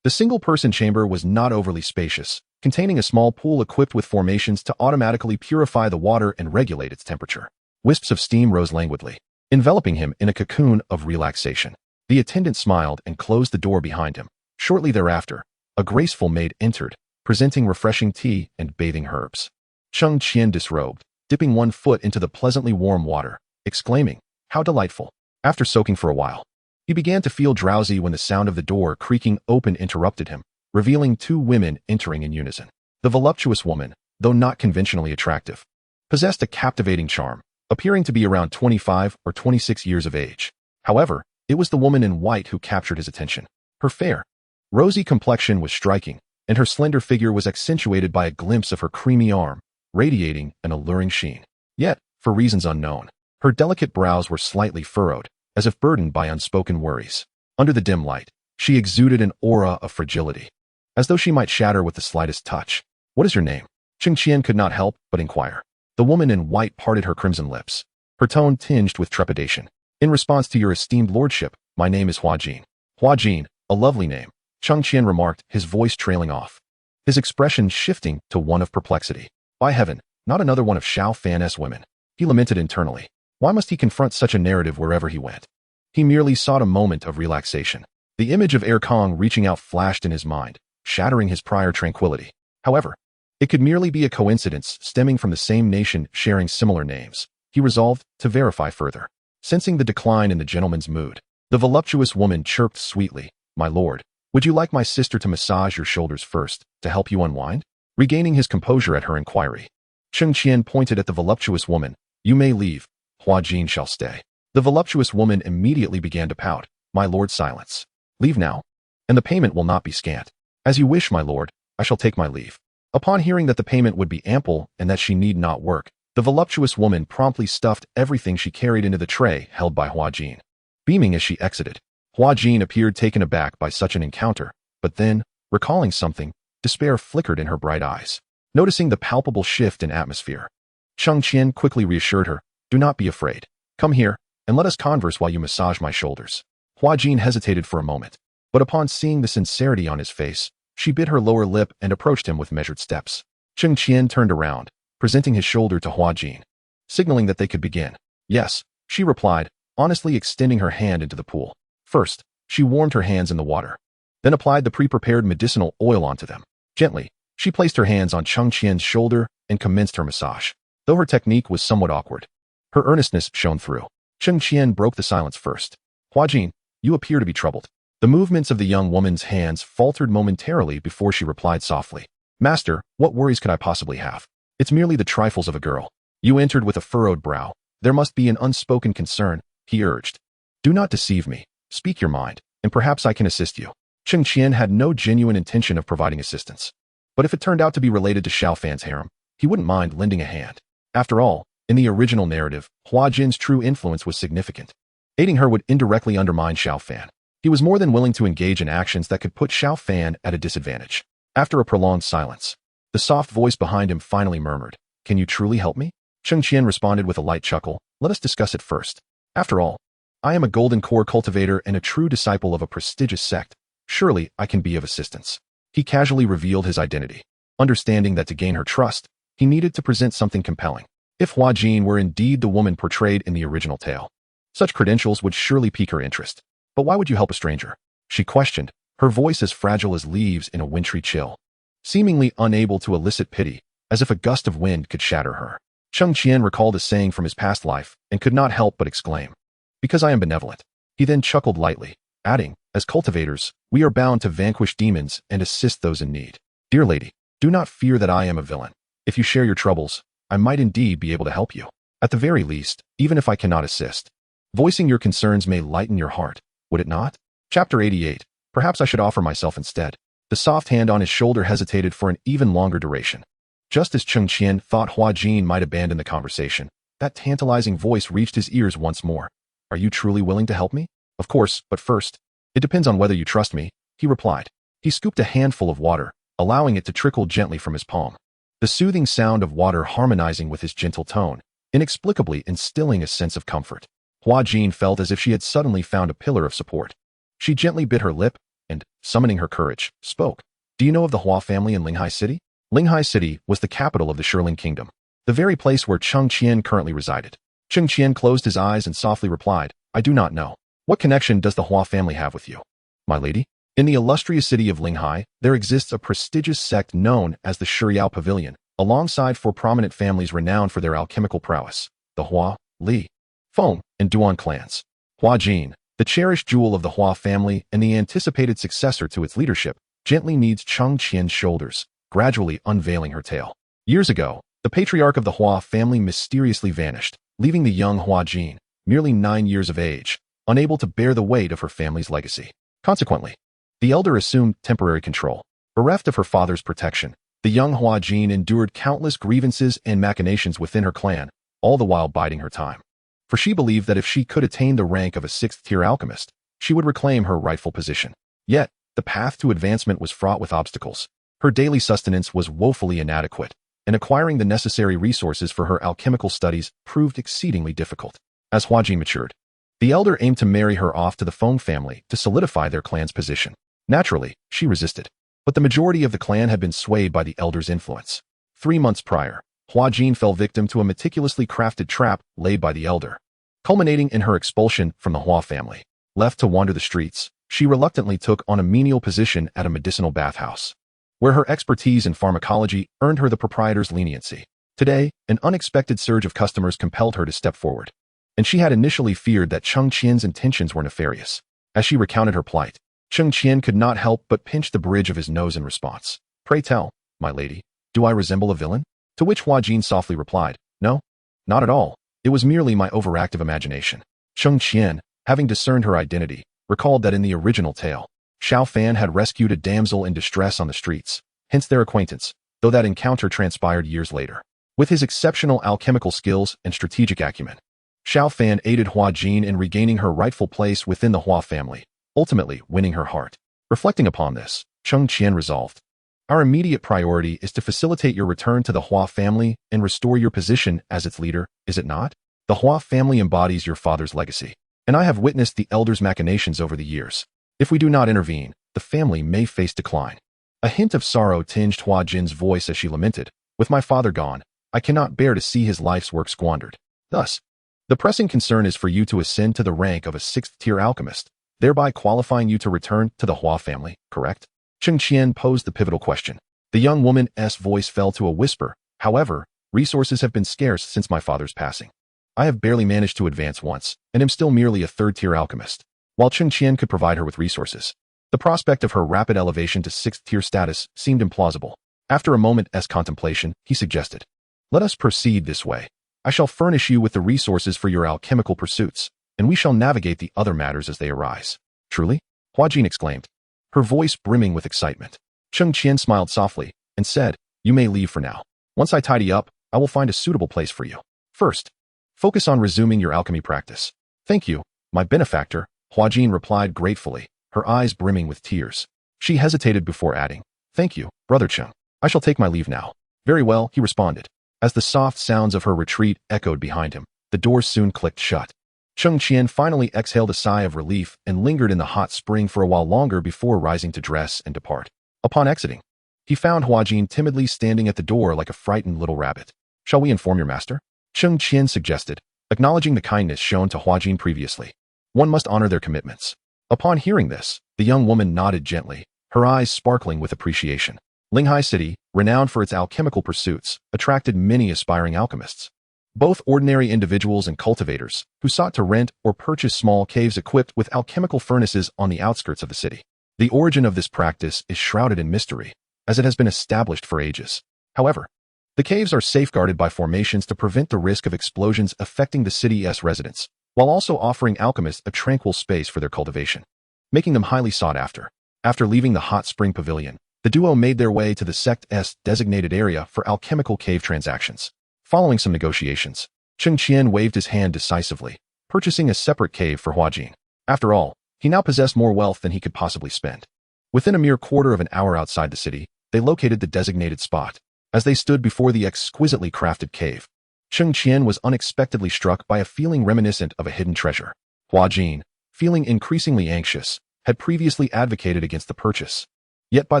The single-person chamber was not overly spacious, containing a small pool equipped with formations to automatically purify the water and regulate its temperature. Wisps of steam rose languidly, enveloping him in a cocoon of relaxation. The attendant smiled and closed the door behind him. Shortly thereafter, a graceful maid entered, presenting refreshing tea and bathing herbs. Cheng Qian disrobed, dipping one foot into the pleasantly warm water, exclaiming, "How delightful." After soaking for a while, he began to feel drowsy when the sound of the door creaking open interrupted him, revealing 2 women entering in unison. The voluptuous woman, though not conventionally attractive, possessed a captivating charm, appearing to be around 25 or 26 years of age. However, it was the woman in white who captured his attention. Her fair, rosy complexion was striking, and her slender figure was accentuated by a glimpse of her creamy arm, radiating an alluring sheen. Yet, for reasons unknown, her delicate brows were slightly furrowed, as if burdened by unspoken worries. Under the dim light, she exuded an aura of fragility, as though she might shatter with the slightest touch. "What is your name?" Cheng Qian could not help but inquire. The woman in white parted her crimson lips, her tone tinged with trepidation. "In response to your esteemed lordship, my name is Hua Jin." "Hua Jin, a lovely name," Cheng Qian remarked, his voice trailing off, his expression shifting to one of perplexity. By heaven, not another one of Xiao Fan's women. He lamented internally. Why must he confront such a narrative wherever he went? He merely sought a moment of relaxation. The image of Kong reaching out flashed in his mind, shattering his prior tranquility. However, it could merely be a coincidence stemming from the same nation sharing similar names. He resolved to verify further. Sensing the decline in the gentleman's mood, the voluptuous woman chirped sweetly, "My lord, would you like my sister to massage your shoulders first, to help you unwind?" Regaining his composure at her inquiry, Cheng Qian pointed at the voluptuous woman. "You may leave. Hua Jin shall stay." The voluptuous woman immediately began to pout. "My lord, silence. Leave now, and the payment will not be scant." "As you wish, my lord. I shall take my leave." Upon hearing that the payment would be ample and that she need not work, the voluptuous woman promptly stuffed everything she carried into the tray held by Hua Jin. Beaming as she exited, Hua Jin appeared taken aback by such an encounter, but then, recalling something, despair flickered in her bright eyes. Noticing the palpable shift in atmosphere, Cheng Qian quickly reassured her, "Do not be afraid. Come here, and let us converse while you massage my shoulders." Hua Jin hesitated for a moment, but upon seeing the sincerity on his face, she bit her lower lip and approached him with measured steps. Cheng Qian turned around, presenting his shoulder to Hua Jin, signaling that they could begin. "Yes," she replied, honestly extending her hand into the pool. First, she warmed her hands in the water, then applied the pre-prepared medicinal oil onto them. Gently, she placed her hands on Cheng Qian's shoulder and commenced her massage. Though her technique was somewhat awkward, her earnestness shone through. Cheng Qian broke the silence first. "Hua Jin, you appear to be troubled." The movements of the young woman's hands faltered momentarily before she replied softly. "Master, what worries could I possibly have? It's merely the trifles of a girl." You entered with a furrowed brow. "There must be an unspoken concern," he urged. "Do not deceive me. Speak your mind, and perhaps I can assist you." Cheng Qian had no genuine intention of providing assistance. But if it turned out to be related to Xiao Fan's harem, he wouldn't mind lending a hand. After all, in the original narrative, Hua Jin's true influence was significant. Aiding her would indirectly undermine Xiao Fan. He was more than willing to engage in actions that could put Xiao Fan at a disadvantage. After a prolonged silence, the soft voice behind him finally murmured, "Can you truly help me?" Cheng Qian responded with a light chuckle, "Let us discuss it first. After all, I am a golden core cultivator and a true disciple of a prestigious sect. Surely I can be of assistance." He casually revealed his identity, understanding that to gain her trust, he needed to present something compelling. If Hua Jin were indeed the woman portrayed in the original tale, such credentials would surely pique her interest. But why would you help a stranger? She questioned, her voice as fragile as leaves in a wintry chill, seemingly unable to elicit pity, as if a gust of wind could shatter her. Cheng Qian recalled a saying from his past life and could not help but exclaim, "Because I am benevolent." He then chuckled lightly, adding, "As cultivators, we are bound to vanquish demons and assist those in need. Dear lady, do not fear that I am a villain. If you share your troubles, I might indeed be able to help you. At the very least, even if I cannot assist, voicing your concerns may lighten your heart, would it not?" Chapter 88. Perhaps I should offer myself instead. The soft hand on his shoulder hesitated for an even longer duration. Just as Cheng Qian thought Hua Jin might abandon the conversation, that tantalizing voice reached his ears once more. "Are you truly willing to help me?" "Of course, but first, it depends on whether you trust me," he replied. He scooped a handful of water, allowing it to trickle gently from his palm. The soothing sound of water harmonizing with his gentle tone, inexplicably instilling a sense of comfort. Hua Jin felt as if she had suddenly found a pillar of support. She gently bit her lip and, summoning her courage, spoke. "Do you know of the Hua family in Linghai City?" Linghai City was the capital of the Shirling Kingdom, the very place where Cheng Qian currently resided. Cheng Qian closed his eyes and softly replied, "I do not know. What connection does the Hua family have with you, my lady?" In the illustrious city of Linghai, there exists a prestigious sect known as the Yue Yao Pavilion, alongside four prominent families renowned for their alchemical prowess, the Hua, Li, Feng, and Duan clans. Hua Jin, the cherished jewel of the Hua family and the anticipated successor to its leadership, gently kneads Cheng Qian's shoulders, gradually unveiling her tale. Years ago, the patriarch of the Hua family mysteriously vanished, leaving the young Hua Jin, merely 9 years of age, unable to bear the weight of her family's legacy. Consequently, the elder assumed temporary control. Bereft of her father's protection, the young Hua Jin endured countless grievances and machinations within her clan, all the while biding her time. For she believed that if she could attain the rank of a 6th-tier alchemist, she would reclaim her rightful position. Yet, the path to advancement was fraught with obstacles. Her daily sustenance was woefully inadequate, and acquiring the necessary resources for her alchemical studies proved exceedingly difficult. As Hua Jin matured, the elder aimed to marry her off to the Feng family to solidify their clan's position. Naturally, she resisted, but the majority of the clan had been swayed by the elder's influence. 3 months prior, Hua Jin fell victim to a meticulously crafted trap laid by the elder, culminating in her expulsion from the Hua family. Left to wander the streets, she reluctantly took on a menial position at a medicinal bathhouse, where her expertise in pharmacology earned her the proprietor's leniency. Today, an unexpected surge of customers compelled her to step forward, and she had initially feared that Cheng Qian's intentions were nefarious. As she recounted her plight, Cheng Qian could not help but pinch the bridge of his nose in response. "Pray tell, my lady, do I resemble a villain?" To which Hua Jin softly replied, "No, not at all. It was merely my overactive imagination." Cheng Qian, having discerned her identity, recalled that in the original tale, Xiao Fan had rescued a damsel in distress on the streets, hence their acquaintance, though that encounter transpired years later. With his exceptional alchemical skills and strategic acumen, Xiao Fan aided Hua Jin in regaining her rightful place within the Hua family, ultimately winning her heart. Reflecting upon this, Cheng Qian resolved, "Our immediate priority is to facilitate your return to the Hua family and restore your position as its leader, is it not? The Hua family embodies your father's legacy, and I have witnessed the elder's machinations over the years. If we do not intervene, the family may face decline." A hint of sorrow tinged Hua Jin's voice as she lamented, "With my father gone, I cannot bear to see his life's work squandered. Thus, the pressing concern is for you to ascend to the rank of a 6th-tier alchemist, thereby qualifying you to return to the Hua family, correct?" Cheng Qian posed the pivotal question. The young woman's voice fell to a whisper. "However, resources have been scarce since my father's passing. I have barely managed to advance once, and am still merely a 3rd-tier alchemist." While Cheng Qian could provide her with resources, the prospect of her rapid elevation to 6th-tier status seemed implausible. After a moment's contemplation, he suggested, "Let us proceed this way. I shall furnish you with the resources for your alchemical pursuits, and we shall navigate the other matters as they arise." "Truly?" Hua Jin exclaimed, her voice brimming with excitement. Cheng Qian smiled softly and said, "You may leave for now. Once I tidy up, I will find a suitable place for you. First, focus on resuming your alchemy practice." "Thank you, my benefactor," Hua Jin replied gratefully, her eyes brimming with tears. She hesitated before adding, "Thank you, Brother Cheng. I shall take my leave now." "Very well," he responded. As the soft sounds of her retreat echoed behind him, the doors soon clicked shut. Cheng Qian finally exhaled a sigh of relief and lingered in the hot spring for a while longer before rising to dress and depart. Upon exiting, He found Huajin timidly standing at the door like a frightened little rabbit. "Shall we inform your master?" Cheng Qian suggested, acknowledging the kindness shown to Huajin previously. One must honor their commitments. Upon hearing this, the young woman nodded gently, her eyes sparkling with appreciation. Linghai City, renowned for its alchemical pursuits, attracted many aspiring alchemists. Both ordinary individuals and cultivators, who sought to rent or purchase small caves equipped with alchemical furnaces on the outskirts of the city. The origin of this practice is shrouded in mystery, as it has been established for ages. However, the caves are safeguarded by formations to prevent the risk of explosions affecting the city's residents, while also offering alchemists a tranquil space for their cultivation, making them highly sought after. After leaving the hot spring pavilion, the duo made their way to the sect's designated area for alchemical cave transactions. Following some negotiations, Cheng Qian waved his hand decisively, purchasing a separate cave for Huajin. After all, he now possessed more wealth than he could possibly spend. Within a mere quarter of an hour outside the city, they located the designated spot. As they stood before the exquisitely crafted cave, Cheng Qian was unexpectedly struck by a feeling reminiscent of a hidden treasure. Huajin, feeling increasingly anxious, had previously advocated against the purchase. Yet by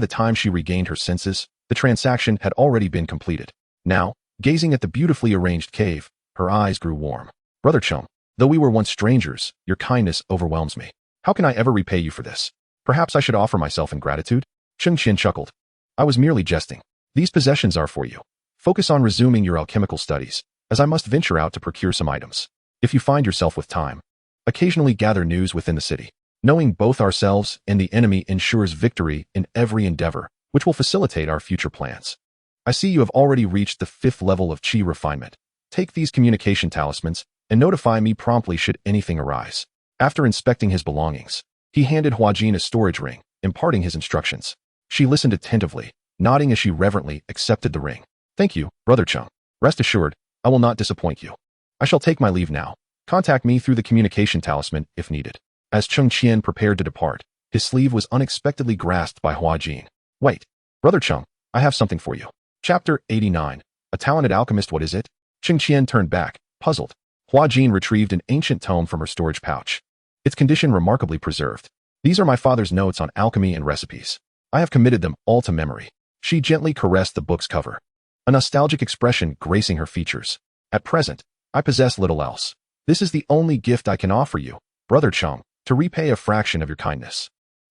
the time she regained her senses, the transaction had already been completed. Now, gazing at the beautifully arranged cave, her eyes grew warm. "Brother Cheng, though we were once strangers, your kindness overwhelms me. How can I ever repay you for this? Perhaps I should offer myself in gratitude?" Cheng Qian chuckled. "I was merely jesting. These possessions are for you. Focus on resuming your alchemical studies, as I must venture out to procure some items. If you find yourself with time, occasionally gather news within the city. Knowing both ourselves and the enemy ensures victory in every endeavor, which will facilitate our future plans. I see you have already reached the 5th level of Qi refinement. Take these communication talismans and notify me promptly should anything arise." After inspecting his belongings, he handed Huajin a storage ring, imparting his instructions. She listened attentively, nodding as she reverently accepted the ring. "Thank you, Brother Cheng. Rest assured, I will not disappoint you. I shall take my leave now. Contact me through the communication talisman if needed." As Cheng Qian prepared to depart, his sleeve was unexpectedly grasped by Huajin. "Wait, Brother Cheng, I have something for you." Chapter 89. A talented alchemist, what is it? Cheng Qian turned back, puzzled. Huajin retrieved an ancient tome from her storage pouch, its condition remarkably preserved. "These are my father's notes on alchemy and recipes. I have committed them all to memory." She gently caressed the book's cover, a nostalgic expression gracing her features. "At present, I possess little else. This is the only gift I can offer you, Brother Cheng, to repay a fraction of your kindness."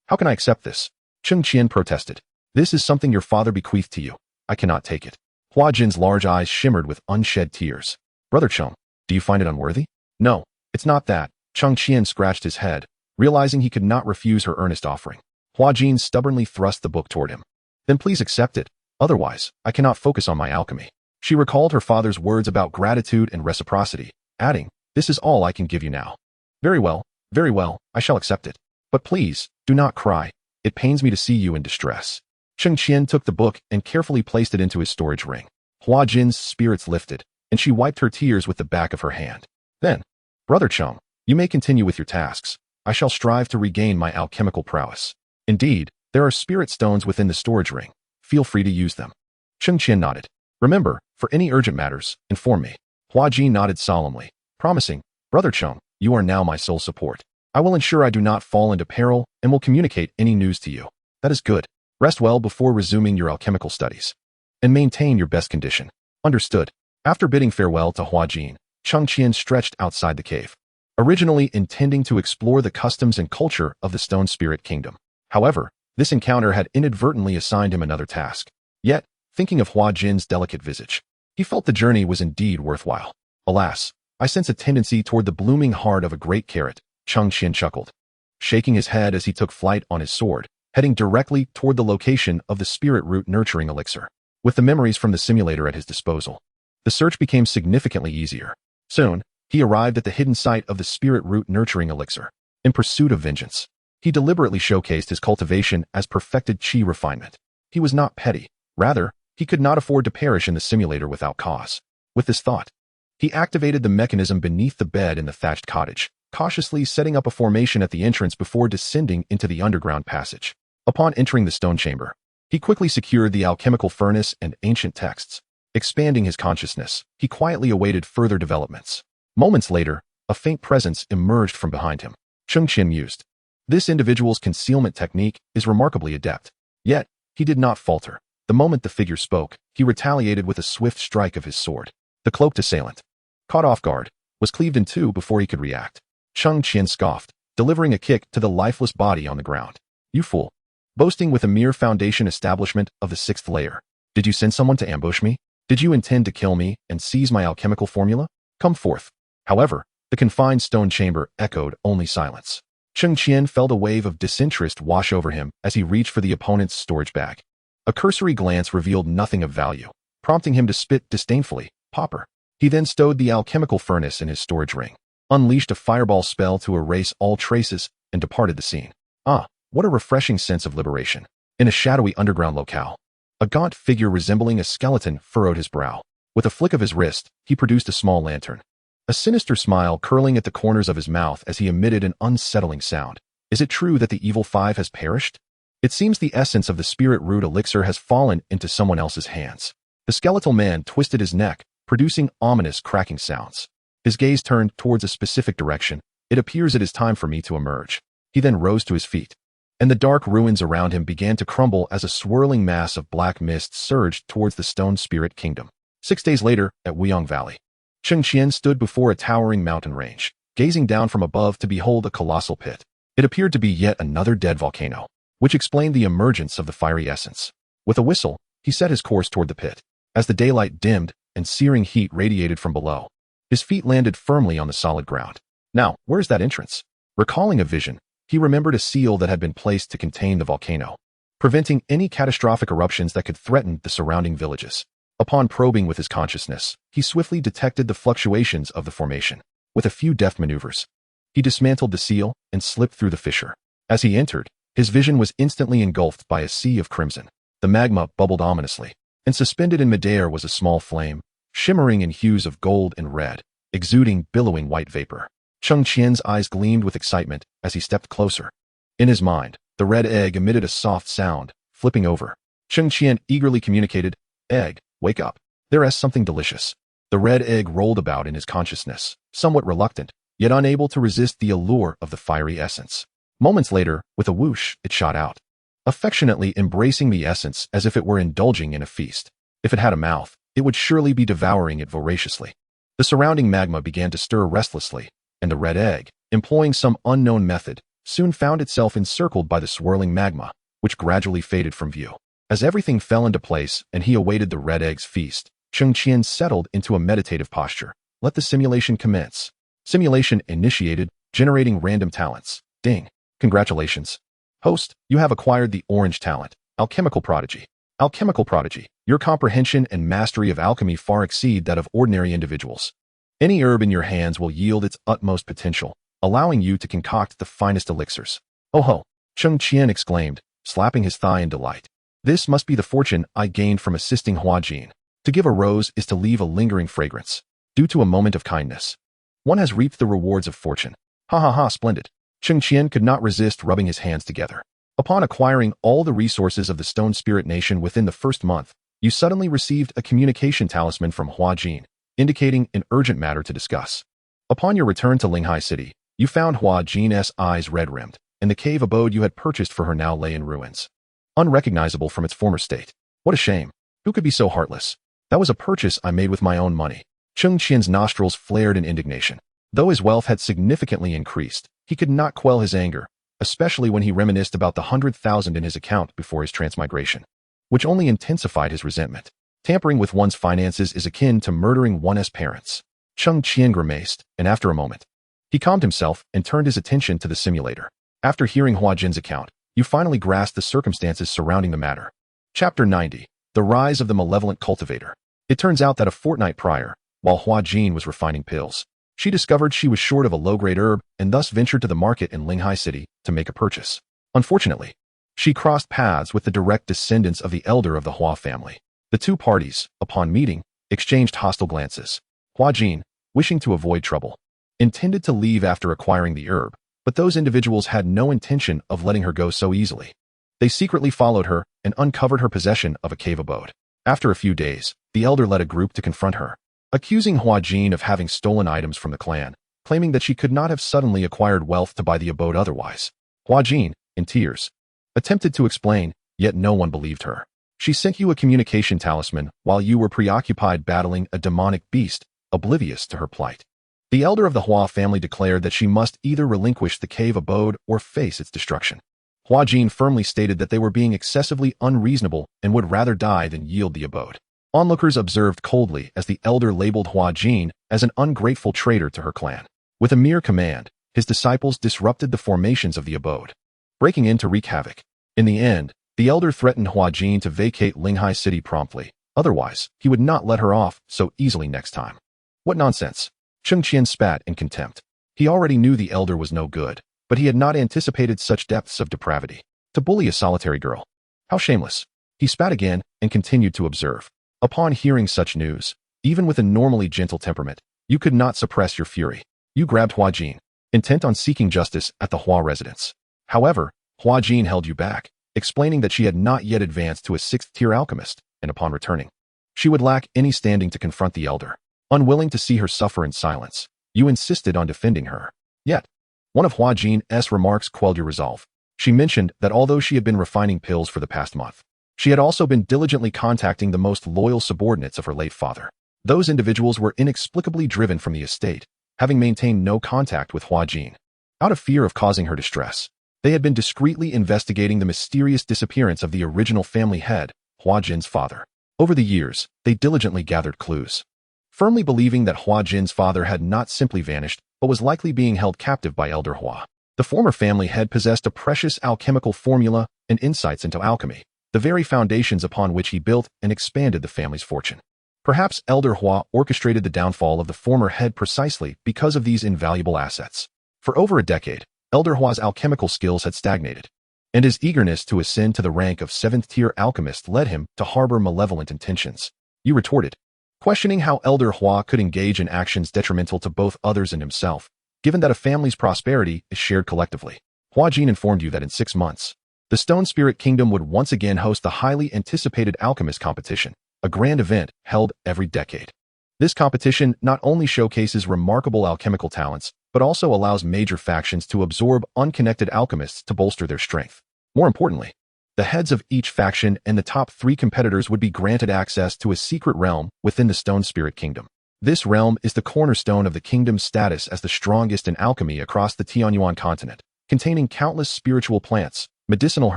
"How can I accept this?" Cheng Qian protested. "This is something your father bequeathed to you. I cannot take it." Huajin's large eyes shimmered with unshed tears. "Brother Cheng, do you find it unworthy?" "No, it's not that." Cheng Qian scratched his head, realizing he could not refuse her earnest offering. Huajin stubbornly thrust the book toward him. "Then please accept it. Otherwise, I cannot focus on my alchemy." She recalled her father's words about gratitude and reciprocity, adding, "This is all I can give you now." Very well, I shall accept it. But please, do not cry. It pains me to see you in distress." Cheng Qian took the book and carefully placed it into his storage ring. Huajin's spirits lifted, and she wiped her tears with the back of her hand. Then, "Brother Cheng, you may continue with your tasks. I shall strive to regain my alchemical prowess. Indeed, there are spirit stones within the storage ring. Feel free to use them." Cheng Qian nodded. "Remember, for any urgent matters, inform me." Huajin nodded solemnly, promising, "Brother Cheng, you are now my sole support. I will ensure I do not fall into peril and will communicate any news to you." "That is good. Rest well before resuming your alchemical studies. And maintain your best condition." "Understood." After bidding farewell to Huajin, Cheng Qian stretched outside the cave, originally intending to explore the customs and culture of the Stone Spirit Kingdom. However, this encounter had inadvertently assigned him another task. Yet, thinking of Huajin's delicate visage, he felt the journey was indeed worthwhile. "Alas, I sense a tendency toward the blooming heart of a great carrot," Cheng Qian chuckled, shaking his head as he took flight on his sword, heading directly toward the location of the spirit root nurturing elixir. With the memories from the simulator at his disposal, the search became significantly easier. Soon, he arrived at the hidden site of the spirit root nurturing elixir. In pursuit of vengeance, he deliberately showcased his cultivation as perfected Qi refinement. He was not petty. Rather, he could not afford to perish in the simulator without cause. With this thought, he activated the mechanism beneath the bed in the thatched cottage, cautiously setting up a formation at the entrance before descending into the underground passage. Upon entering the stone chamber, he quickly secured the alchemical furnace and ancient texts. Expanding his consciousness, he quietly awaited further developments. Moments later, a faint presence emerged from behind him. Cheng Qian mused. This individual's concealment technique is remarkably adept. Yet, he did not falter. The moment the figure spoke, he retaliated with a swift strike of his sword. The cloaked assailant, caught off guard, was cleaved in two before he could react. Cheng Qian scoffed, delivering a kick to the lifeless body on the ground. You fool. Boasting with a mere foundation establishment of the 6th layer. Did you send someone to ambush me? Did you intend to kill me and seize my alchemical formula? Come forth. However, the confined stone chamber echoed only silence. Cheng Qian felt a wave of disinterest wash over him as he reached for the opponent's storage bag. A cursory glance revealed nothing of value, prompting him to spit disdainfully, "Pauper." He then stowed the alchemical furnace in his storage ring, unleashed a fireball spell to erase all traces, and departed the scene. Ah, what a refreshing sense of liberation. In a shadowy underground locale, a gaunt figure resembling a skeleton furrowed his brow. With a flick of his wrist, he produced a small lantern. A sinister smile curling at the corners of his mouth as he emitted an unsettling sound. Is it true that the evil 5 has perished? It seems the essence of the spirit root elixir has fallen into someone else's hands. The skeletal man twisted his neck, producing ominous cracking sounds. His gaze turned towards a specific direction. It appears it is time for me to emerge. He then rose to his feet, and the dark ruins around him began to crumble as a swirling mass of black mist surged towards the stone spirit kingdom. 6 days later, at Weiyang Valley, Cheng Qian stood before a towering mountain range, gazing down from above to behold a colossal pit. It appeared to be yet another dead volcano, which explained the emergence of the fiery essence. With a whistle, he set his course toward the pit. As the daylight dimmed and searing heat radiated from below, his feet landed firmly on the solid ground. Now, where's that entrance? Recalling a vision, he remembered a seal that had been placed to contain the volcano, preventing any catastrophic eruptions that could threaten the surrounding villages. Upon probing with his consciousness, he swiftly detected the fluctuations of the formation. With a few deft maneuvers, he dismantled the seal and slipped through the fissure. As he entered, his vision was instantly engulfed by a sea of crimson. The magma bubbled ominously, and suspended in midair was a small flame, shimmering in hues of gold and red, exuding billowing white vapor. Cheng Qian's eyes gleamed with excitement as he stepped closer. In his mind, the red egg emitted a soft sound, flipping over. Cheng Qian eagerly communicated, "Egg, wake up. There is something delicious." The red egg rolled about in his consciousness, somewhat reluctant, yet unable to resist the allure of the fiery essence. Moments later, with a whoosh, it shot out, affectionately embracing the essence as if it were indulging in a feast. If it had a mouth, it would surely be devouring it voraciously. The surrounding magma began to stir restlessly, and the red egg, employing some unknown method, soon found itself encircled by the swirling magma, which gradually faded from view. As everything fell into place and he awaited the red egg's feast, Cheng Qian settled into a meditative posture. Let the simulation commence. Simulation initiated, generating random talents. Ding. Congratulations. Host, you have acquired the orange talent, Alchemical Prodigy. Alchemical Prodigy, your comprehension and mastery of alchemy far exceed that of ordinary individuals. Any herb in your hands will yield its utmost potential, allowing you to concoct the finest elixirs. Oh ho, Cheng Qian exclaimed, slapping his thigh in delight. This must be the fortune I gained from assisting Hua Jin. To give a rose is to leave a lingering fragrance. Due to a moment of kindness, one has reaped the rewards of fortune. Ha ha ha, splendid. Cheng Qian could not resist rubbing his hands together. Upon acquiring all the resources of the Stone Spirit Nation within the first month, you suddenly received a communication talisman from Hua Jin, indicating an urgent matter to discuss. Upon your return to Linghai City, you found Hua Jin's eyes red-rimmed, and the cave abode you had purchased for her now lay in ruins, unrecognizable from its former state. What a shame. Who could be so heartless? That was a purchase I made with my own money. Cheng Qian's nostrils flared in indignation. Though his wealth had significantly increased, he could not quell his anger, especially when he reminisced about the 100,000 in his account before his transmigration, which only intensified his resentment. Tampering with one's finances is akin to murdering one's parents. Cheng Qian grimaced, and after a moment, he calmed himself and turned his attention to the simulator. After hearing Hua Jin's account, you finally grasped the circumstances surrounding the matter. Chapter 90. The Rise of the Malevolent Cultivator. It turns out that a fortnight prior, while Hua Jin was refining pills, she discovered she was short of a low-grade herb and thus ventured to the market in Linghai City to make a purchase. Unfortunately, she crossed paths with the direct descendants of the elder of the Hua family. The two parties, upon meeting, exchanged hostile glances. Hua Jin, wishing to avoid trouble, intended to leave after acquiring the herb, but those individuals had no intention of letting her go so easily. They secretly followed her and uncovered her possession of a cave abode. After a few days, the elder led a group to confront her, accusing Hua Jin of having stolen items from the clan, claiming that she could not have suddenly acquired wealth to buy the abode otherwise. Hua Jin, in tears, attempted to explain, yet no one believed her. She sent you a communication talisman while you were preoccupied battling a demonic beast, oblivious to her plight. The elder of the Hua family declared that she must either relinquish the cave abode or face its destruction. Hua Jin firmly stated that they were being excessively unreasonable and would rather die than yield the abode. Onlookers observed coldly as the elder labeled Hua Jin as an ungrateful traitor to her clan. With a mere command, his disciples disrupted the formations of the abode, breaking in to wreak havoc. In the end, the elder threatened Hua Jin to vacate Linghai City promptly, otherwise he would not let her off so easily next time. What nonsense! Cheng Qian spat in contempt. He already knew the elder was no good, but he had not anticipated such depths of depravity. To bully a solitary girl. How shameless. He spat again and continued to observe. Upon hearing such news, even with a normally gentle temperament, you could not suppress your fury. You grabbed Hua Jin, intent on seeking justice at the Hua residence. However, Hua Jin held you back, explaining that she had not yet advanced to a 6th-tier alchemist, and upon returning, she would lack any standing to confront the elder. Unwilling to see her suffer in silence, you insisted on defending her. Yet, one of Hua Jin's remarks quelled your resolve. She mentioned that although she had been refining pills for the past month, she had also been diligently contacting the most loyal subordinates of her late father. Those individuals were inexplicably driven from the estate, having maintained no contact with Hua Jin. Out of fear of causing her distress, they had been discreetly investigating the mysterious disappearance of the original family head, Hua Jin's father. Over the years, they diligently gathered clues, firmly believing that Hua Jin's father had not simply vanished, but was likely being held captive by Elder Hua. The former family head possessed a precious alchemical formula and insights into alchemy, the very foundations upon which he built and expanded the family's fortune. Perhaps Elder Hua orchestrated the downfall of the former head precisely because of these invaluable assets. For over a decade, Elder Hua's alchemical skills had stagnated, and his eagerness to ascend to the rank of 7th-tier alchemist led him to harbor malevolent intentions. You retorted, questioning how Elder Hua could engage in actions detrimental to both others and himself, given that a family's prosperity is shared collectively. Hua Jin informed you that in 6 months, the Stone Spirit Kingdom would once again host the highly anticipated alchemist competition, a grand event held every decade. This competition not only showcases remarkable alchemical talents, but also allows major factions to absorb unconnected alchemists to bolster their strength. More importantly, the heads of each faction and the top 3 competitors would be granted access to a secret realm within the Stone Spirit Kingdom. This realm is the cornerstone of the kingdom's status as the strongest in alchemy across the Tianyuan continent, containing countless spiritual plants, medicinal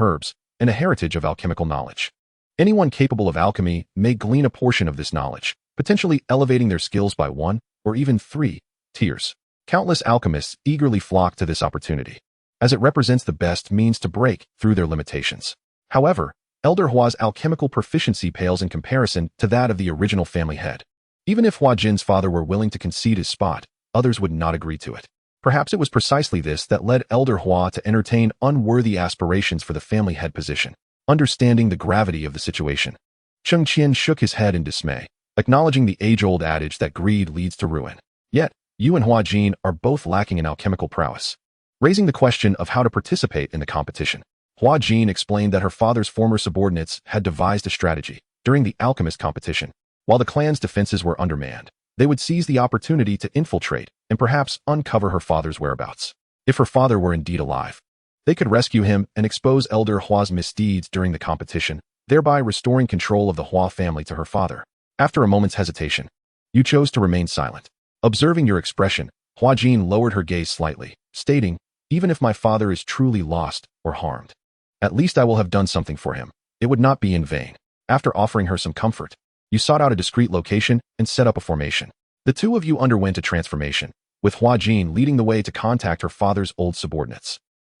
herbs, and a heritage of alchemical knowledge. Anyone capable of alchemy may glean a portion of this knowledge, potentially elevating their skills by 1 or even 3 tiers. Countless alchemists eagerly flock to this opportunity, as it represents the best means to break through their limitations. However, Elder Hua's alchemical proficiency pales in comparison to that of the original family head. Even if Hua Jin's father were willing to concede his spot, others would not agree to it. Perhaps it was precisely this that led Elder Hua to entertain unworthy aspirations for the family head position. Understanding the gravity of the situation, Cheng Qian shook his head in dismay, acknowledging the age-old adage that greed leads to ruin. Yet, you and Hua Jin are both lacking in alchemical prowess. Raising the question of how to participate in the competition, Hua Jin explained that her father's former subordinates had devised a strategy. During the alchemist competition, while the clan's defenses were undermanned, they would seize the opportunity to infiltrate and perhaps uncover her father's whereabouts. If her father were indeed alive, they could rescue him and expose Elder Hua's misdeeds during the competition, thereby restoring control of the Hua family to her father. After a moment's hesitation, you chose to remain silent. Observing your expression, Hua Jin lowered her gaze slightly, stating, "Even if my father is truly lost or harmed, at least I will have done something for him. It would not be in vain." After offering her some comfort, you sought out a discreet location and set up a formation. The two of you underwent a transformation, with Hua Jin leading the way to contact her father's old subordinates.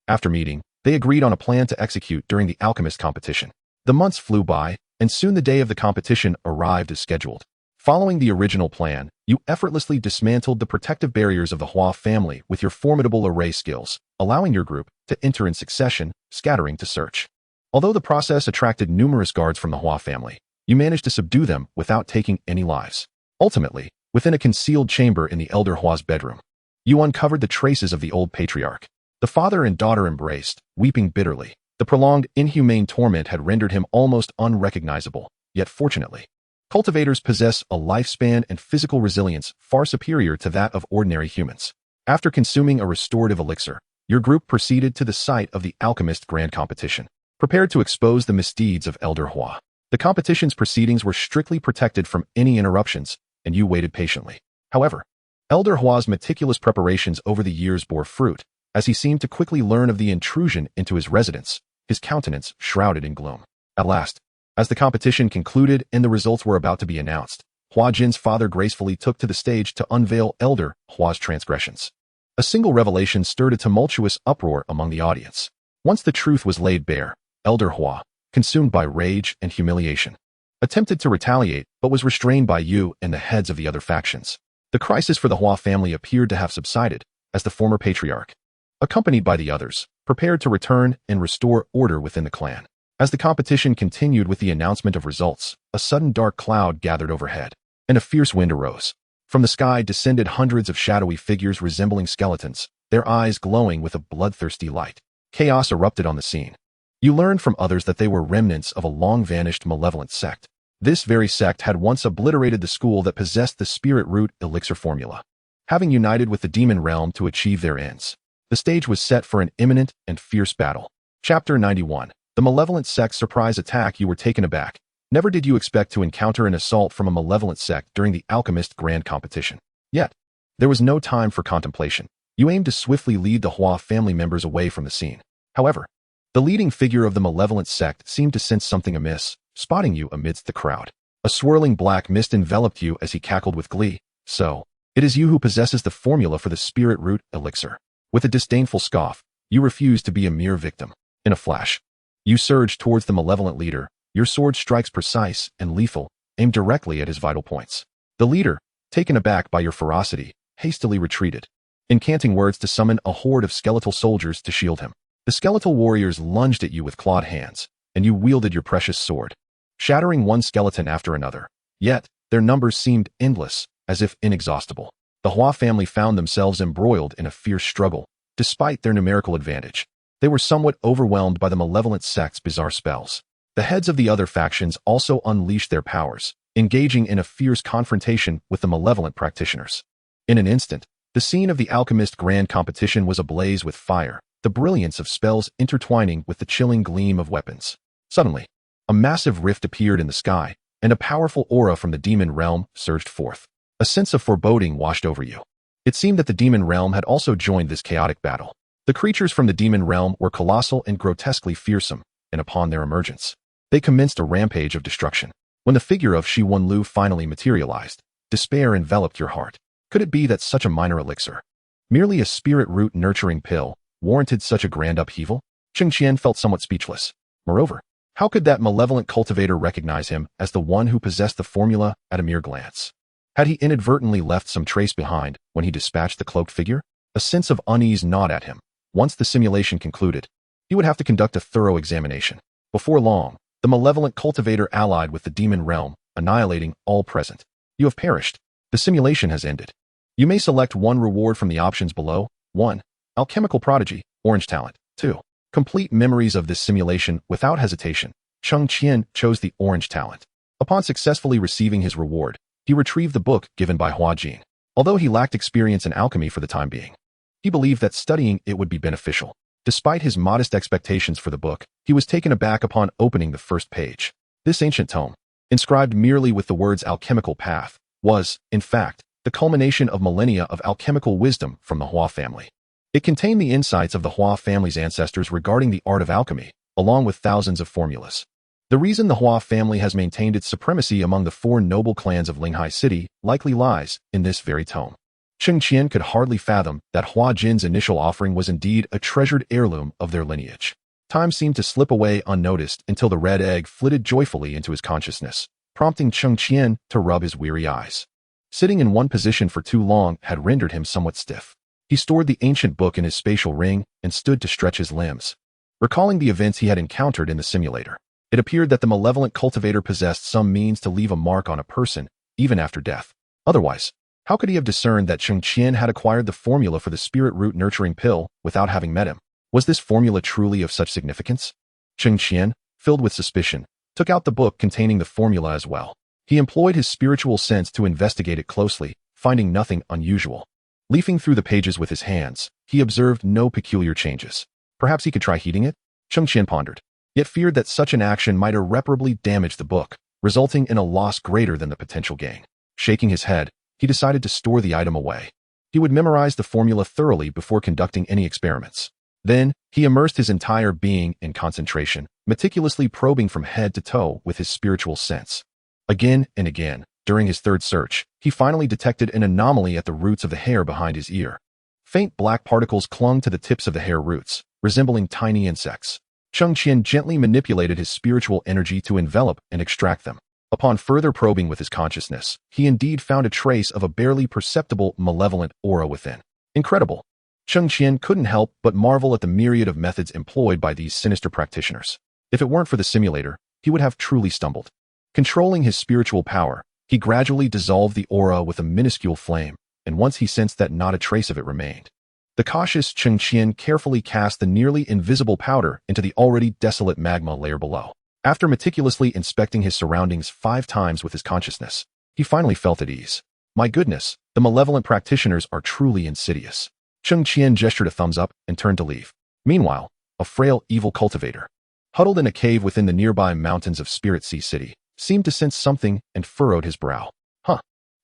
After meeting, they agreed on a plan to execute during the alchemist competition. The months flew by, and soon the day of the competition arrived as scheduled. Following the original plan, you effortlessly dismantled the protective barriers of the Hua family with your formidable array skills, allowing your group to enter in succession, scattering to search. Although the process attracted numerous guards from the Hua family, you managed to subdue them without taking any lives. Ultimately, within a concealed chamber in the Elder Hua's bedroom, you uncovered the traces of the old patriarch. The father and daughter embraced, weeping bitterly. The prolonged, inhumane torment had rendered him almost unrecognizable, yet fortunately, cultivators possess a lifespan and physical resilience far superior to that of ordinary humans. After consuming a restorative elixir, your group proceeded to the site of the Alchemist Grand Competition, prepared to expose the misdeeds of Elder Hua. The competition's proceedings were strictly protected from any interruptions, and Yu waited patiently. However, Elder Hua's meticulous preparations over the years bore fruit, as he seemed to quickly learn of the intrusion into his residence, his countenance shrouded in gloom. At last, as the competition concluded and the results were about to be announced, Hua Jin's father gracefully took to the stage to unveil Elder Hua's transgressions. A single revelation stirred a tumultuous uproar among the audience. Once the truth was laid bare, Elder Hua, consumed by rage and humiliation, attempted to retaliate but was restrained by Yu and the heads of the other factions. The crisis for the Hua family appeared to have subsided, as the former patriarch, accompanied by the others, prepared to return and restore order within the clan. As the competition continued with the announcement of results, a sudden dark cloud gathered overhead, and a fierce wind arose. From the sky descended hundreds of shadowy figures resembling skeletons, their eyes glowing with a bloodthirsty light. Chaos erupted on the scene. You learned from others that they were remnants of a long-vanished malevolent sect. This very sect had once obliterated the school that possessed the spirit root elixir formula, having united with the demon realm to achieve their ends. The stage was set for an imminent and fierce battle. Chapter 91. The malevolent sect's surprise attack. You were taken aback. Never did you expect to encounter an assault from a malevolent sect during the Alchemist Grand Competition. Yet, there was no time for contemplation. You aimed to swiftly lead the Hua family members away from the scene. However, the leading figure of the malevolent sect seemed to sense something amiss, spotting you amidst the crowd. A swirling black mist enveloped you as he cackled with glee. So, it is you who possesses the formula for the spirit root elixir. With a disdainful scoff, you refused to be a mere victim. In a flash, you surged towards the malevolent leader, your sword strikes precise and lethal, aimed directly at his vital points. The leader, taken aback by your ferocity, hastily retreated, incanting words to summon a horde of skeletal soldiers to shield him. The skeletal warriors lunged at you with clawed hands, and you wielded your precious sword, shattering one skeleton after another. Yet, their numbers seemed endless, as if inexhaustible. The Hua family found themselves embroiled in a fierce struggle, despite their numerical advantage. They were somewhat overwhelmed by the malevolent sect's bizarre spells. The heads of the other factions also unleashed their powers, engaging in a fierce confrontation with the malevolent practitioners. In an instant, the scene of the Alchemist Grand Competition was ablaze with fire, the brilliance of spells intertwining with the chilling gleam of weapons. Suddenly, a massive rift appeared in the sky, and a powerful aura from the demon realm surged forth. A sense of foreboding washed over you. It seemed that the demon realm had also joined this chaotic battle. The creatures from the demon realm were colossal and grotesquely fearsome, and upon their emergence, they commenced a rampage of destruction. When the figure of Shi Wenlu finally materialized, despair enveloped your heart. Could it be that such a minor elixir, merely a spirit root nurturing pill, warranted such a grand upheaval? Cheng Qian felt somewhat speechless. Moreover, how could that malevolent cultivator recognize him as the one who possessed the formula at a mere glance? Had he inadvertently left some trace behind when he dispatched the cloaked figure? A sense of unease gnawed at him. Once the simulation concluded, he would have to conduct a thorough examination. Before long, the malevolent cultivator allied with the demon realm, annihilating all present. You have perished. The simulation has ended. You may select one reward from the options below. 1. Alchemical Prodigy, Orange Talent. 2. Complete memories of this simulation without hesitation. Cheng Qian chose the Orange Talent. Upon successfully receiving his reward, he retrieved the book given by Hua Jin. Although he lacked experience in alchemy for the time being, he believed that studying it would be beneficial. Despite his modest expectations for the book, he was taken aback upon opening the first page. This ancient tome, inscribed merely with the words alchemical path, was, in fact, the culmination of millennia of alchemical wisdom from the Hua family. It contained the insights of the Hua family's ancestors regarding the art of alchemy, along with thousands of formulas. The reason the Hua family has maintained its supremacy among the four noble clans of Linghai City likely lies in this very tome. Cheng Qian could hardly fathom that Hua Jin's initial offering was indeed a treasured heirloom of their lineage. Time seemed to slip away unnoticed until the red egg flitted joyfully into his consciousness, prompting Cheng Qian to rub his weary eyes. Sitting in one position for too long had rendered him somewhat stiff. He stored the ancient book in his spatial ring and stood to stretch his limbs, recalling the events he had encountered in the simulator. It appeared that the malevolent cultivator possessed some means to leave a mark on a person, even after death. Otherwise, how could he have discerned that Cheng Qian had acquired the formula for the spirit root nurturing pill without having met him? Was this formula truly of such significance? Cheng Qian, filled with suspicion, took out the book containing the formula as well. He employed his spiritual sense to investigate it closely, finding nothing unusual. Leafing through the pages with his hands, he observed no peculiar changes. Perhaps he could try heating it? Cheng Qian pondered. yet feared that such an action might irreparably damage the book, resulting in a loss greater than the potential gain. Shaking his head, he decided to store the item away. He would memorize the formula thoroughly before conducting any experiments. Then, he immersed his entire being in concentration, meticulously probing from head to toe with his spiritual sense. Again and again, during his third search, he finally detected an anomaly at the roots of the hair behind his ear. Faint black particles clung to the tips of the hair roots, resembling tiny insects. Cheng Qian gently manipulated his spiritual energy to envelop and extract them. Upon further probing with his consciousness, he indeed found a trace of a barely perceptible malevolent aura within. Incredible! Cheng Qian couldn't help but marvel at the myriad of methods employed by these sinister practitioners. If it weren't for the simulator, he would have truly stumbled. Controlling his spiritual power, he gradually dissolved the aura with a minuscule flame, and once he sensed that not a trace of it remained, the cautious Cheng Qian carefully cast the nearly invisible powder into the already desolate magma layer below. After meticulously inspecting his surroundings 5 times with his consciousness, he finally felt at ease. My goodness, the malevolent practitioners are truly insidious. Cheng Qian gestured a thumbs up and turned to leave. Meanwhile, a frail, evil cultivator, huddled in a cave within the nearby mountains of Spirit Sea City, seemed to sense something and furrowed his brow.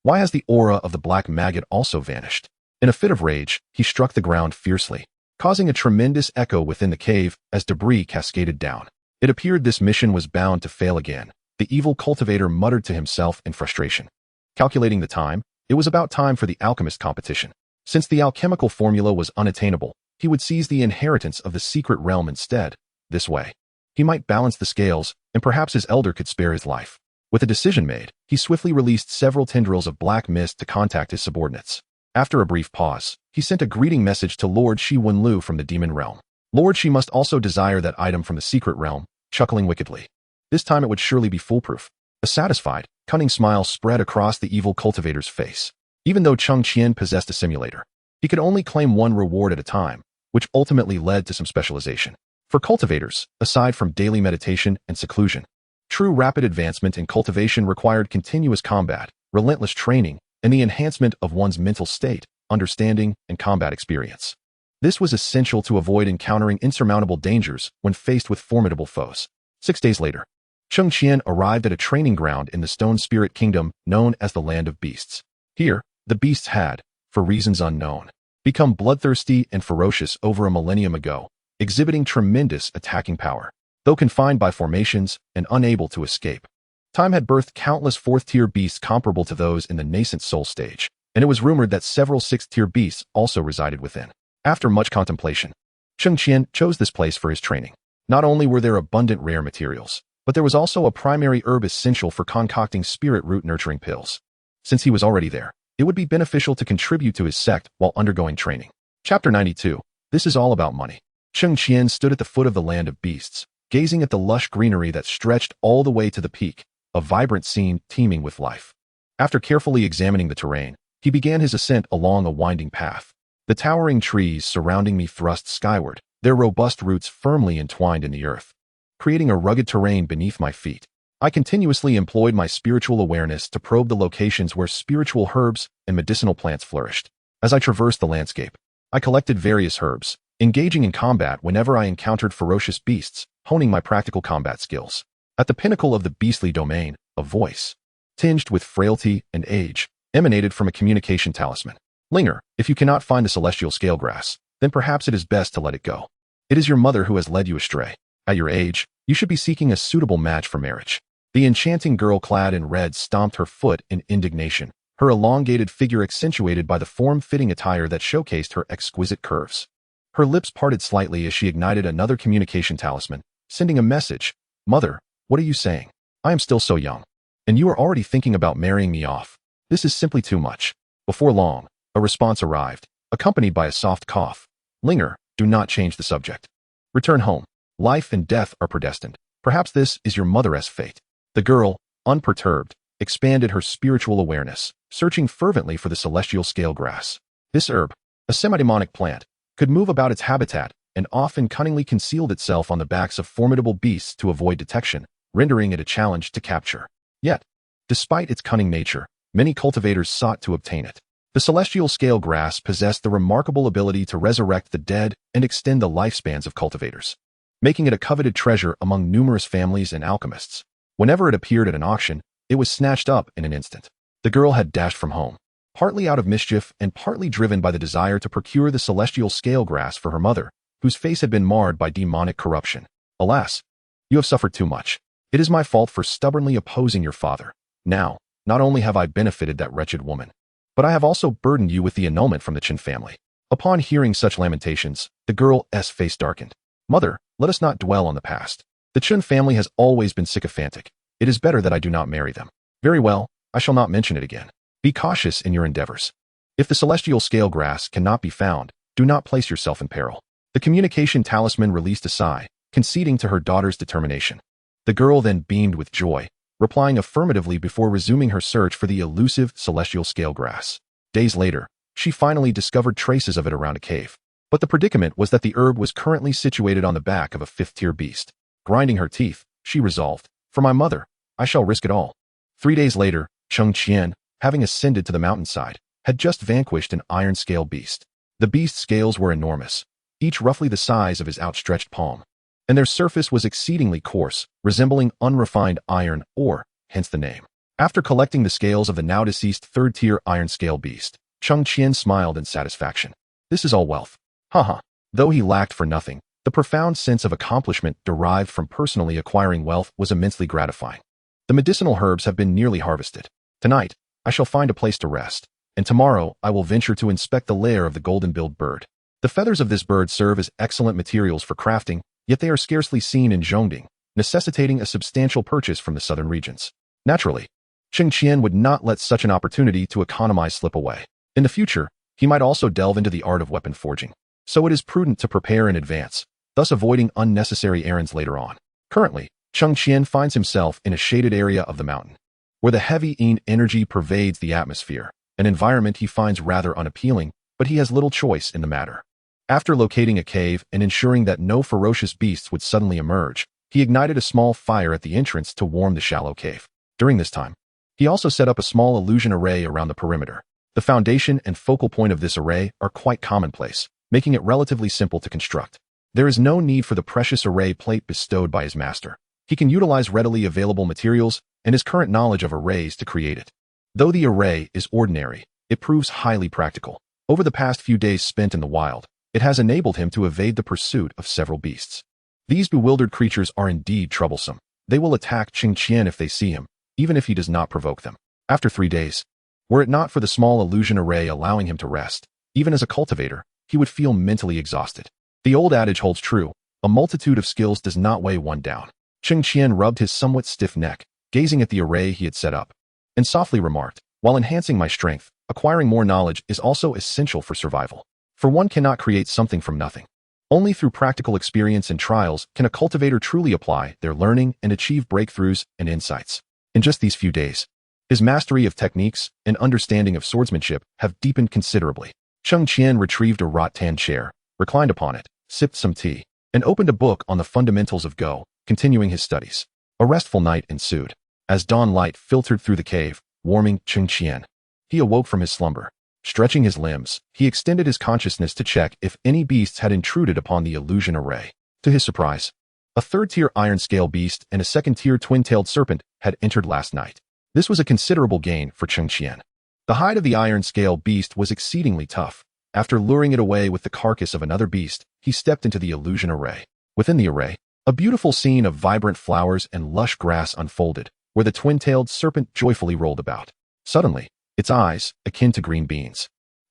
Why has the aura of the black maggot also vanished? In a fit of rage, he struck the ground fiercely, causing a tremendous echo within the cave as debris cascaded down. It appeared this mission was bound to fail again. The evil cultivator muttered to himself in frustration. Calculating the time, it was about time for the alchemist competition. Since the alchemical formula was unattainable, he would seize the inheritance of the secret realm instead. This way, he might balance the scales, and perhaps his elder could spare his life. With a decision made, he swiftly released several tendrils of black mist to contact his subordinates. After a brief pause, he sent a greeting message to Lord Shi Wenlu from the demon realm. Lord Shi must also desire that item from the secret realm, chuckling wickedly. This time it would surely be foolproof. A satisfied, cunning smile spread across the evil cultivator's face. Even though Cheng Qian possessed a simulator, he could only claim one reward at a time, which ultimately led to some specialization. For cultivators, aside from daily meditation and seclusion, true rapid advancement in cultivation required continuous combat, relentless training, and the enhancement of one's mental state, understanding, and combat experience. This was essential to avoid encountering insurmountable dangers when faced with formidable foes. 6 days later, Cheng Qian arrived at a training ground in the Stone Spirit Kingdom known as the Land of Beasts. Here, the beasts had, for reasons unknown, become bloodthirsty and ferocious over a millennium ago, exhibiting tremendous attacking power. Though confined by formations and unable to escape, time had birthed countless 4th-tier beasts comparable to those in the nascent soul stage, and it was rumored that several 6th-tier beasts also resided within. After much contemplation, Cheng Qian chose this place for his training. Not only were there abundant rare materials, but there was also a primary herb essential for concocting spirit root nurturing pills. Since he was already there, it would be beneficial to contribute to his sect while undergoing training. Chapter 92. This is all about money. Cheng Qian stood at the foot of the Land of Beasts, gazing at the lush greenery that stretched all the way to the peak, a vibrant scene teeming with life. After carefully examining the terrain, he began his ascent along a winding path. The towering trees surrounding me thrust skyward, their robust roots firmly entwined in the earth, creating a rugged terrain beneath my feet. I continuously employed my spiritual awareness to probe the locations where spiritual herbs and medicinal plants flourished. As I traversed the landscape, I collected various herbs, engaging in combat whenever I encountered ferocious beasts, honing my practical combat skills. At the pinnacle of the beastly domain, a voice, tinged with frailty and age, emanated from a communication talisman. Linger, if you cannot find the celestial scale grass, then perhaps it is best to let it go. It is your mother who has led you astray. At your age, you should be seeking a suitable match for marriage. The enchanting girl clad in red stomped her foot in indignation, her elongated figure accentuated by the form-fitting attire that showcased her exquisite curves. Her lips parted slightly as she ignited another communication talisman, sending a message. Mother, what are you saying? I am still so young. And you are already thinking about marrying me off. This is simply too much. Before long, a response arrived, accompanied by a soft cough. Linger, do not change the subject. Return home. Life and death are predestined. Perhaps this is your mother's fate. The girl, unperturbed, expanded her spiritual awareness, searching fervently for the celestial scale grass. This herb, a semidemonic plant, could move about its habitat and often cunningly concealed itself on the backs of formidable beasts to avoid detection, rendering it a challenge to capture. Yet, despite its cunning nature, many cultivators sought to obtain it. The celestial scale grass possessed the remarkable ability to resurrect the dead and extend the lifespans of cultivators. making it a coveted treasure among numerous families and alchemists. Whenever it appeared at an auction, it was snatched up in an instant. The girl had dashed from home, partly out of mischief and partly driven by the desire to procure the celestial scale grass for her mother, whose face had been marred by demonic corruption. Alas, you have suffered too much. It is my fault for stubbornly opposing your father. Now, not only have I benefited that wretched woman, but I have also burdened you with the annulment from the Chen family. Upon hearing such lamentations, the girl's face darkened. Mother, let us not dwell on the past. The Chen family has always been sycophantic. It is better that I do not marry them. Very well, I shall not mention it again. Be cautious in your endeavors. If the celestial scale grass cannot be found, do not place yourself in peril. The communication talisman released a sigh, conceding to her daughter's determination. The girl then beamed with joy, replying affirmatively before resuming her search for the elusive celestial scale grass. Days later, she finally discovered traces of it around a cave. But the predicament was that the herb was currently situated on the back of a fifth-tier beast. Grinding her teeth, she resolved, for my mother, I shall risk it all. 3 days later, Cheng Qian, having ascended to the mountainside, had just vanquished an iron scale beast. The beast's scales were enormous, each roughly the size of his outstretched palm, and their surface was exceedingly coarse, resembling unrefined iron ore, hence the name. After collecting the scales of the now-deceased third-tier iron scale beast, Cheng Qian smiled in satisfaction. This is all wealth. Haha. Though he lacked for nothing, the profound sense of accomplishment derived from personally acquiring wealth was immensely gratifying. The medicinal herbs have been nearly harvested. Tonight, I shall find a place to rest, and tomorrow I will venture to inspect the lair of the golden-billed bird. The feathers of this bird serve as excellent materials for crafting, yet they are scarcely seen in Zhongding, necessitating a substantial purchase from the southern regions. Naturally, Cheng Qian would not let such an opportunity to economize slip away. In the future, he might also delve into the art of weapon forging. So it is prudent to prepare in advance, thus avoiding unnecessary errands later on. Currently, Cheng Qian finds himself in a shaded area of the mountain, where the heavy energy pervades the atmosphere, an environment he finds rather unappealing, but he has little choice in the matter. After locating a cave and ensuring that no ferocious beasts would suddenly emerge, he ignited a small fire at the entrance to warm the shallow cave. During this time, he also set up a small illusion array around the perimeter. The foundation and focal point of this array are quite commonplace, making it relatively simple to construct. There is no need for the precious array plate bestowed by his master. He can utilize readily available materials and his current knowledge of arrays to create it. Though the array is ordinary, it proves highly practical. Over the past few days spent in the wild, it has enabled him to evade the pursuit of several beasts. These bewildered creatures are indeed troublesome. They will attack Cheng Qian if they see him, even if he does not provoke them. After 3 days, were it not for the small illusion array allowing him to rest, even as a cultivator, he would feel mentally exhausted. The old adage holds true, a multitude of skills does not weigh one down. Cheng Qian rubbed his somewhat stiff neck, gazing at the array he had set up, and softly remarked, while enhancing my strength, acquiring more knowledge is also essential for survival. For one cannot create something from nothing. Only through practical experience and trials can a cultivator truly apply their learning and achieve breakthroughs and insights. In just these few days, his mastery of techniques and understanding of swordsmanship have deepened considerably. Cheng Qian retrieved a rattan chair, reclined upon it, sipped some tea, and opened a book on the fundamentals of Go, continuing his studies. A restful night ensued. As dawn light filtered through the cave, warming Cheng Qian, he awoke from his slumber. Stretching his limbs, he extended his consciousness to check if any beasts had intruded upon the illusion array. To his surprise, a third-tier iron scale beast and a second-tier twin-tailed serpent had entered last night. This was a considerable gain for Cheng Qian. The hide of the iron scale beast was exceedingly tough. After luring it away with the carcass of another beast, he stepped into the illusion array. Within the array, a beautiful scene of vibrant flowers and lush grass unfolded, where the twin-tailed serpent joyfully rolled about. Suddenly, its eyes, akin to green beans,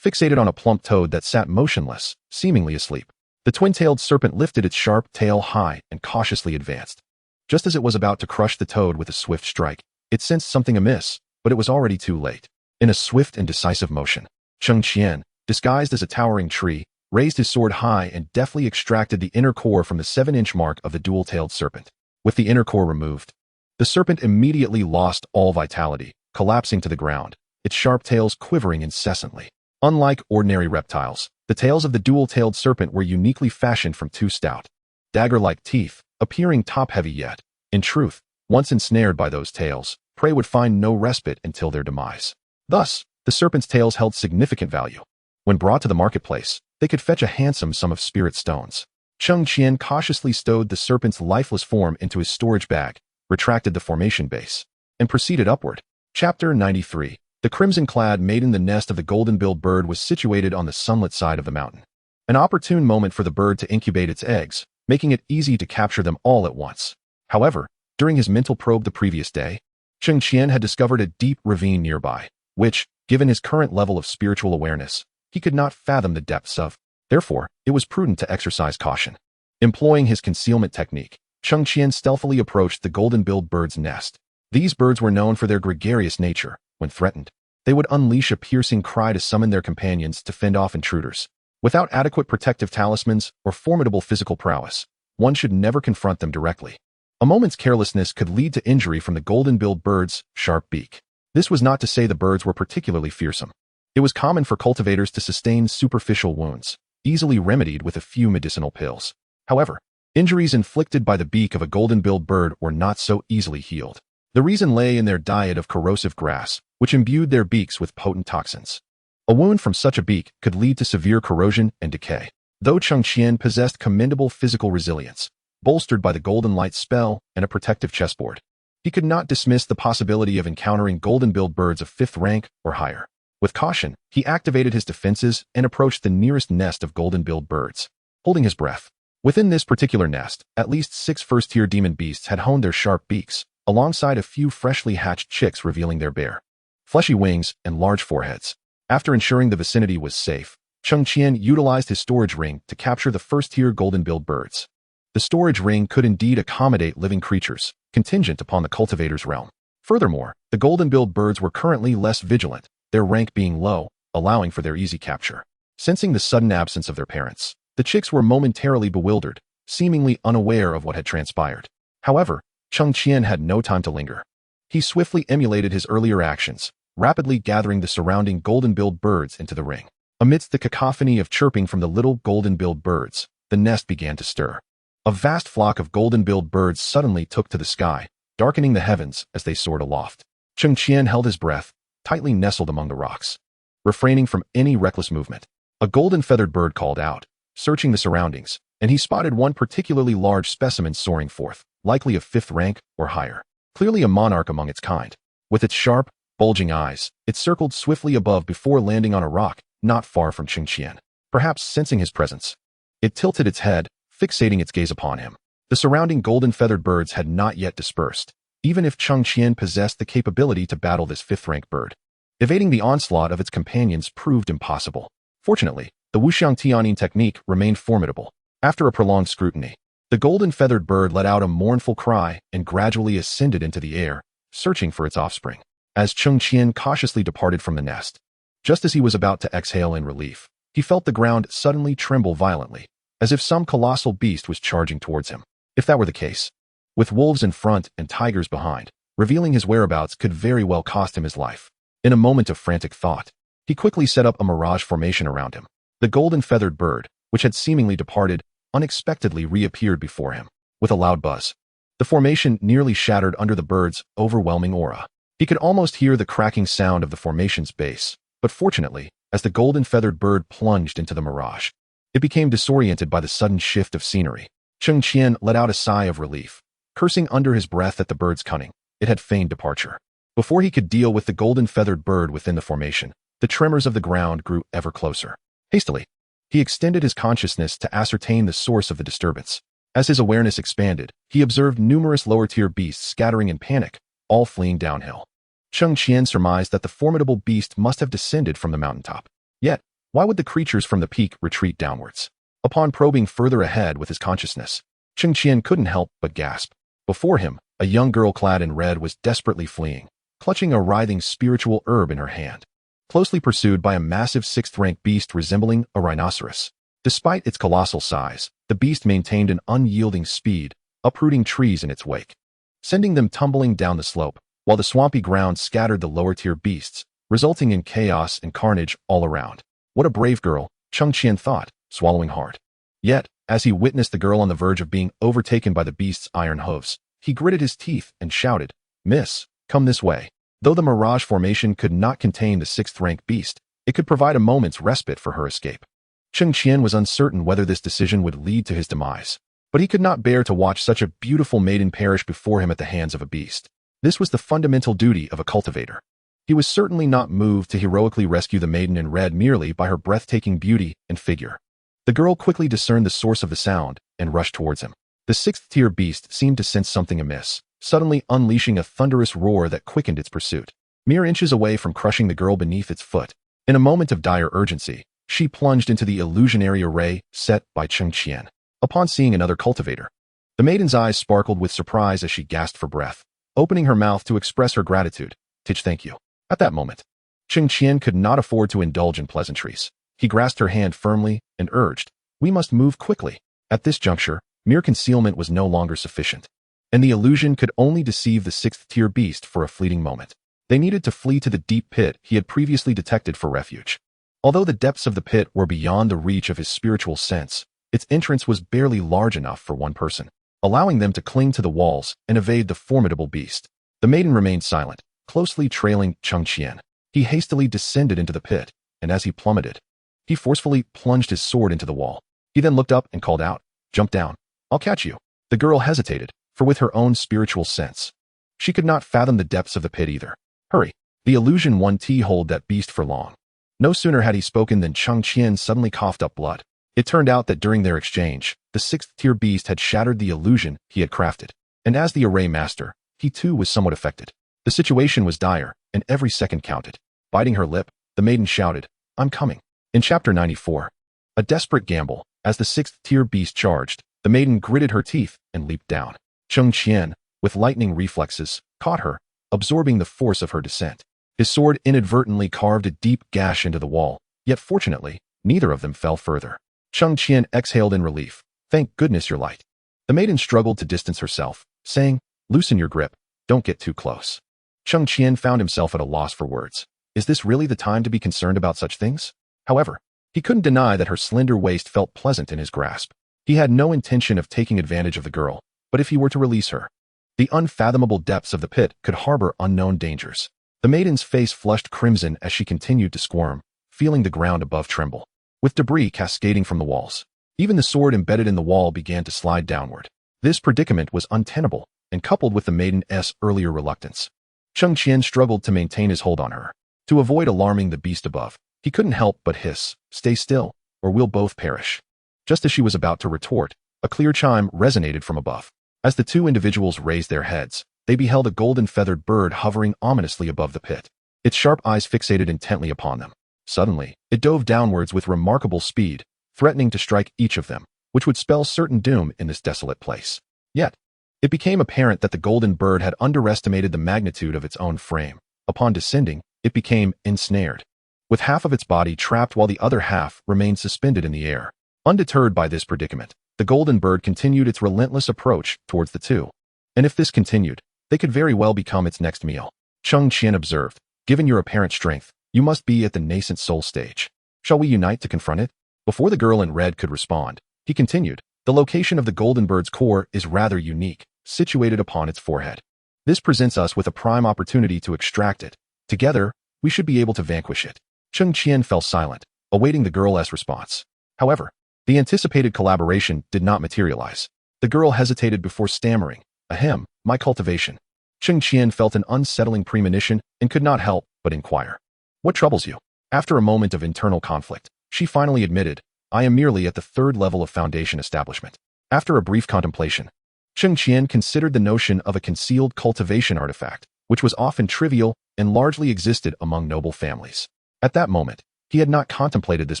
fixated on a plump toad that sat motionless, seemingly asleep. The twin-tailed serpent lifted its sharp tail high and cautiously advanced. Just as it was about to crush the toad with a swift strike, it sensed something amiss, but it was already too late. In a swift and decisive motion, Cheng Qian, disguised as a towering tree, raised his sword high and deftly extracted the inner core from the 7-inch mark of the dual-tailed serpent. With the inner core removed, the serpent immediately lost all vitality, collapsing to the ground, its sharp tails quivering incessantly. Unlike ordinary reptiles, the tails of the dual-tailed serpent were uniquely fashioned from 2 stout, dagger-like teeth, appearing top-heavy yet. In truth, once ensnared by those tails, prey would find no respite until their demise. Thus, the serpent's tails held significant value. When brought to the marketplace, they could fetch a handsome sum of spirit stones. Cheng Qian cautiously stowed the serpent's lifeless form into his storage bag, retracted the formation base, and proceeded upward. Chapter 93. The crimson-clad maiden. The nest of the golden-billed bird was situated on the sunlit side of the mountain. An opportune moment for the bird to incubate its eggs, making it easy to capture them all at once. However, during his mental probe the previous day, Cheng Qian had discovered a deep ravine nearby, which, given his current level of spiritual awareness, he could not fathom the depths of. Therefore, it was prudent to exercise caution. Employing his concealment technique, Cheng Qian stealthily approached the golden-billed bird's nest. These birds were known for their gregarious nature. When threatened, they would unleash a piercing cry to summon their companions to fend off intruders. Without adequate protective talismans or formidable physical prowess, one should never confront them directly. A moment's carelessness could lead to injury from the golden-billed bird's sharp beak. This was not to say the birds were particularly fearsome. It was common for cultivators to sustain superficial wounds, easily remedied with a few medicinal pills. However, injuries inflicted by the beak of a golden-billed bird were not so easily healed. The reason lay in their diet of corrosive grass, which imbued their beaks with potent toxins. A wound from such a beak could lead to severe corrosion and decay. Though Cheng Qian possessed commendable physical resilience, bolstered by the golden light spell and a protective chessboard, he could not dismiss the possibility of encountering golden-billed birds of 5th rank or higher. With caution, he activated his defenses and approached the nearest nest of golden-billed birds, holding his breath. Within this particular nest, at least 6 first-tier demon beasts had honed their sharp beaks, alongside a few freshly hatched chicks revealing their bare, fleshy wings and large foreheads. After ensuring the vicinity was safe, Cheng Qian utilized his storage ring to capture the first-tier golden-billed birds. The storage ring could indeed accommodate living creatures, contingent upon the cultivator's realm. Furthermore, the golden-billed birds were currently less vigilant, their rank being low, allowing for their easy capture. Sensing the sudden absence of their parents, the chicks were momentarily bewildered, seemingly unaware of what had transpired. However, Cheng Qian had no time to linger. He swiftly emulated his earlier actions, rapidly gathering the surrounding golden-billed birds into the ring. Amidst the cacophony of chirping from the little golden-billed birds, the nest began to stir. A vast flock of golden-billed birds suddenly took to the sky, darkening the heavens as they soared aloft. Cheng Qian held his breath, tightly nestled among the rocks, refraining from any reckless movement. A golden-feathered bird called out, searching the surroundings, and he spotted one particularly large specimen soaring forth, likely of 5th rank or higher. Clearly a monarch among its kind. With its sharp, bulging eyes, it circled swiftly above before landing on a rock not far from Cheng Qian. Perhaps sensing his presence, it tilted its head, fixating its gaze upon him. The surrounding golden-feathered birds had not yet dispersed, even if Cheng Qian possessed the capability to battle this 5th-rank bird. Evading the onslaught of its companions proved impossible. Fortunately, the Wuxiang Tianin technique remained formidable. After a prolonged scrutiny, the golden-feathered bird let out a mournful cry and gradually ascended into the air, searching for its offspring. As Cheng Qian cautiously departed from the nest, just as he was about to exhale in relief, he felt the ground suddenly tremble violently, as if some colossal beast was charging towards him. If that were the case, with wolves in front and tigers behind, revealing his whereabouts could very well cost him his life. In a moment of frantic thought, he quickly set up a mirage formation around him. The golden-feathered bird, which had seemingly departed, unexpectedly reappeared before him. With a loud buzz, the formation nearly shattered under the bird's overwhelming aura. He could almost hear the cracking sound of the formation's base, but fortunately, as the golden-feathered bird plunged into the mirage, it became disoriented by the sudden shift of scenery. Cheng Qian let out a sigh of relief, cursing under his breath at the bird's cunning. It had feigned departure. Before he could deal with the golden-feathered bird within the formation, the tremors of the ground grew ever closer. Hastily, he extended his consciousness to ascertain the source of the disturbance. As his awareness expanded, he observed numerous lower-tier beasts scattering in panic, all fleeing downhill. Cheng Qian surmised that the formidable beast must have descended from the mountaintop. Yet, why would the creatures from the peak retreat downwards? Upon probing further ahead with his consciousness, Cheng Qian couldn't help but gasp. Before him, a young girl clad in red was desperately fleeing, clutching a writhing spiritual herb in her hand, closely pursued by a massive 6th-rank beast resembling a rhinoceros. Despite its colossal size, the beast maintained an unyielding speed, uprooting trees in its wake, sending them tumbling down the slope, while the swampy ground scattered the lower-tier beasts, resulting in chaos and carnage all around. What a brave girl, Cheng Qian thought, swallowing hard. Yet, as he witnessed the girl on the verge of being overtaken by the beast's iron hooves, he gritted his teeth and shouted, "Miss, come this way." Though the mirage formation could not contain the 6th-rank beast, it could provide a moment's respite for her escape. Cheng Qian was uncertain whether this decision would lead to his demise, but he could not bear to watch such a beautiful maiden perish before him at the hands of a beast. This was the fundamental duty of a cultivator. He was certainly not moved to heroically rescue the maiden in red merely by her breathtaking beauty and figure. The girl quickly discerned the source of the sound and rushed towards him. The sixth-tier beast seemed to sense something amiss, suddenly unleashing a thunderous roar that quickened its pursuit. Mere inches away from crushing the girl beneath its foot, in a moment of dire urgency, she plunged into the illusionary array set by Cheng Qian. Upon seeing another cultivator, the maiden's eyes sparkled with surprise as she gasped for breath, opening her mouth to express her gratitude. Thank you. At that moment, Cheng Qian could not afford to indulge in pleasantries. He grasped her hand firmly and urged, "We must move quickly." At this juncture, mere concealment was no longer sufficient, and the illusion could only deceive the sixth-tier beast for a fleeting moment. They needed to flee to the deep pit he had previously detected for refuge. Although the depths of the pit were beyond the reach of his spiritual sense, its entrance was barely large enough for one person, allowing them to cling to the walls and evade the formidable beast. The maiden remained silent, closely trailing Cheng Qian. He hastily descended into the pit, and as he plummeted, he forcefully plunged his sword into the wall. He then looked up and called out, "Jump down. I'll catch you." The girl hesitated, for with her own spiritual sense, she could not fathom the depths of the pit either. "Hurry." The illusion won't hold that beast for long. No sooner had he spoken than Cheng Qian suddenly coughed up blood. It turned out that during their exchange, the sixth-tier beast had shattered the illusion he had crafted, and as the array master, he too was somewhat affected. The situation was dire, and every second counted. Biting her lip, the maiden shouted, "I'm coming." In Chapter 94, a desperate gamble, as the sixth-tier beast charged, the maiden gritted her teeth and leaped down. Cheng Qian, with lightning reflexes, caught her, absorbing the force of her descent. His sword inadvertently carved a deep gash into the wall, yet fortunately, neither of them fell further. Cheng Qian exhaled in relief. "Thank goodness you're light." The maiden struggled to distance herself, saying, "Loosen your grip, don't get too close." Cheng Qian found himself at a loss for words. Is this really the time to be concerned about such things? However, he couldn't deny that her slender waist felt pleasant in his grasp. He had no intention of taking advantage of the girl, but if he were to release her, the unfathomable depths of the pit could harbor unknown dangers. The maiden's face flushed crimson as she continued to squirm, feeling the ground above tremble, with debris cascading from the walls. Even the sword embedded in the wall began to slide downward. This predicament was untenable, and coupled with the maiden's earlier reluctance, Cheng Qian struggled to maintain his hold on her. To avoid alarming the beast above, he couldn't help but hiss, "Stay still, or we'll both perish." Just as she was about to retort, a clear chime resonated from above. As the two individuals raised their heads, they beheld a golden-feathered bird hovering ominously above the pit, its sharp eyes fixated intently upon them. Suddenly, it dove downwards with remarkable speed, threatening to strike each of them, which would spell certain doom in this desolate place. Yet, it became apparent that the golden bird had underestimated the magnitude of its own frame. Upon descending, it became ensnared, with half of its body trapped while the other half remained suspended in the air. Undeterred by this predicament, the golden bird continued its relentless approach towards the two. And if this continued, they could very well become its next meal. Cheng Qian observed, "Given your apparent strength, you must be at the nascent soul stage. Shall we unite to confront it?" Before the girl in red could respond, he continued, "The location of the golden bird's core is rather unique, situated upon its forehead. This presents us with a prime opportunity to extract it. Together, we should be able to vanquish it." Cheng Qian fell silent, awaiting the girl's response. However, the anticipated collaboration did not materialize. The girl hesitated before stammering, "Ahem, my cultivation." Cheng Qian felt an unsettling premonition and could not help but inquire, "What troubles you?" After a moment of internal conflict, she finally admitted, "I am merely at the third level of foundation establishment." After a brief contemplation, Cheng Qian considered the notion of a concealed cultivation artifact, which was often trivial and largely existed among noble families. At that moment, he had not contemplated this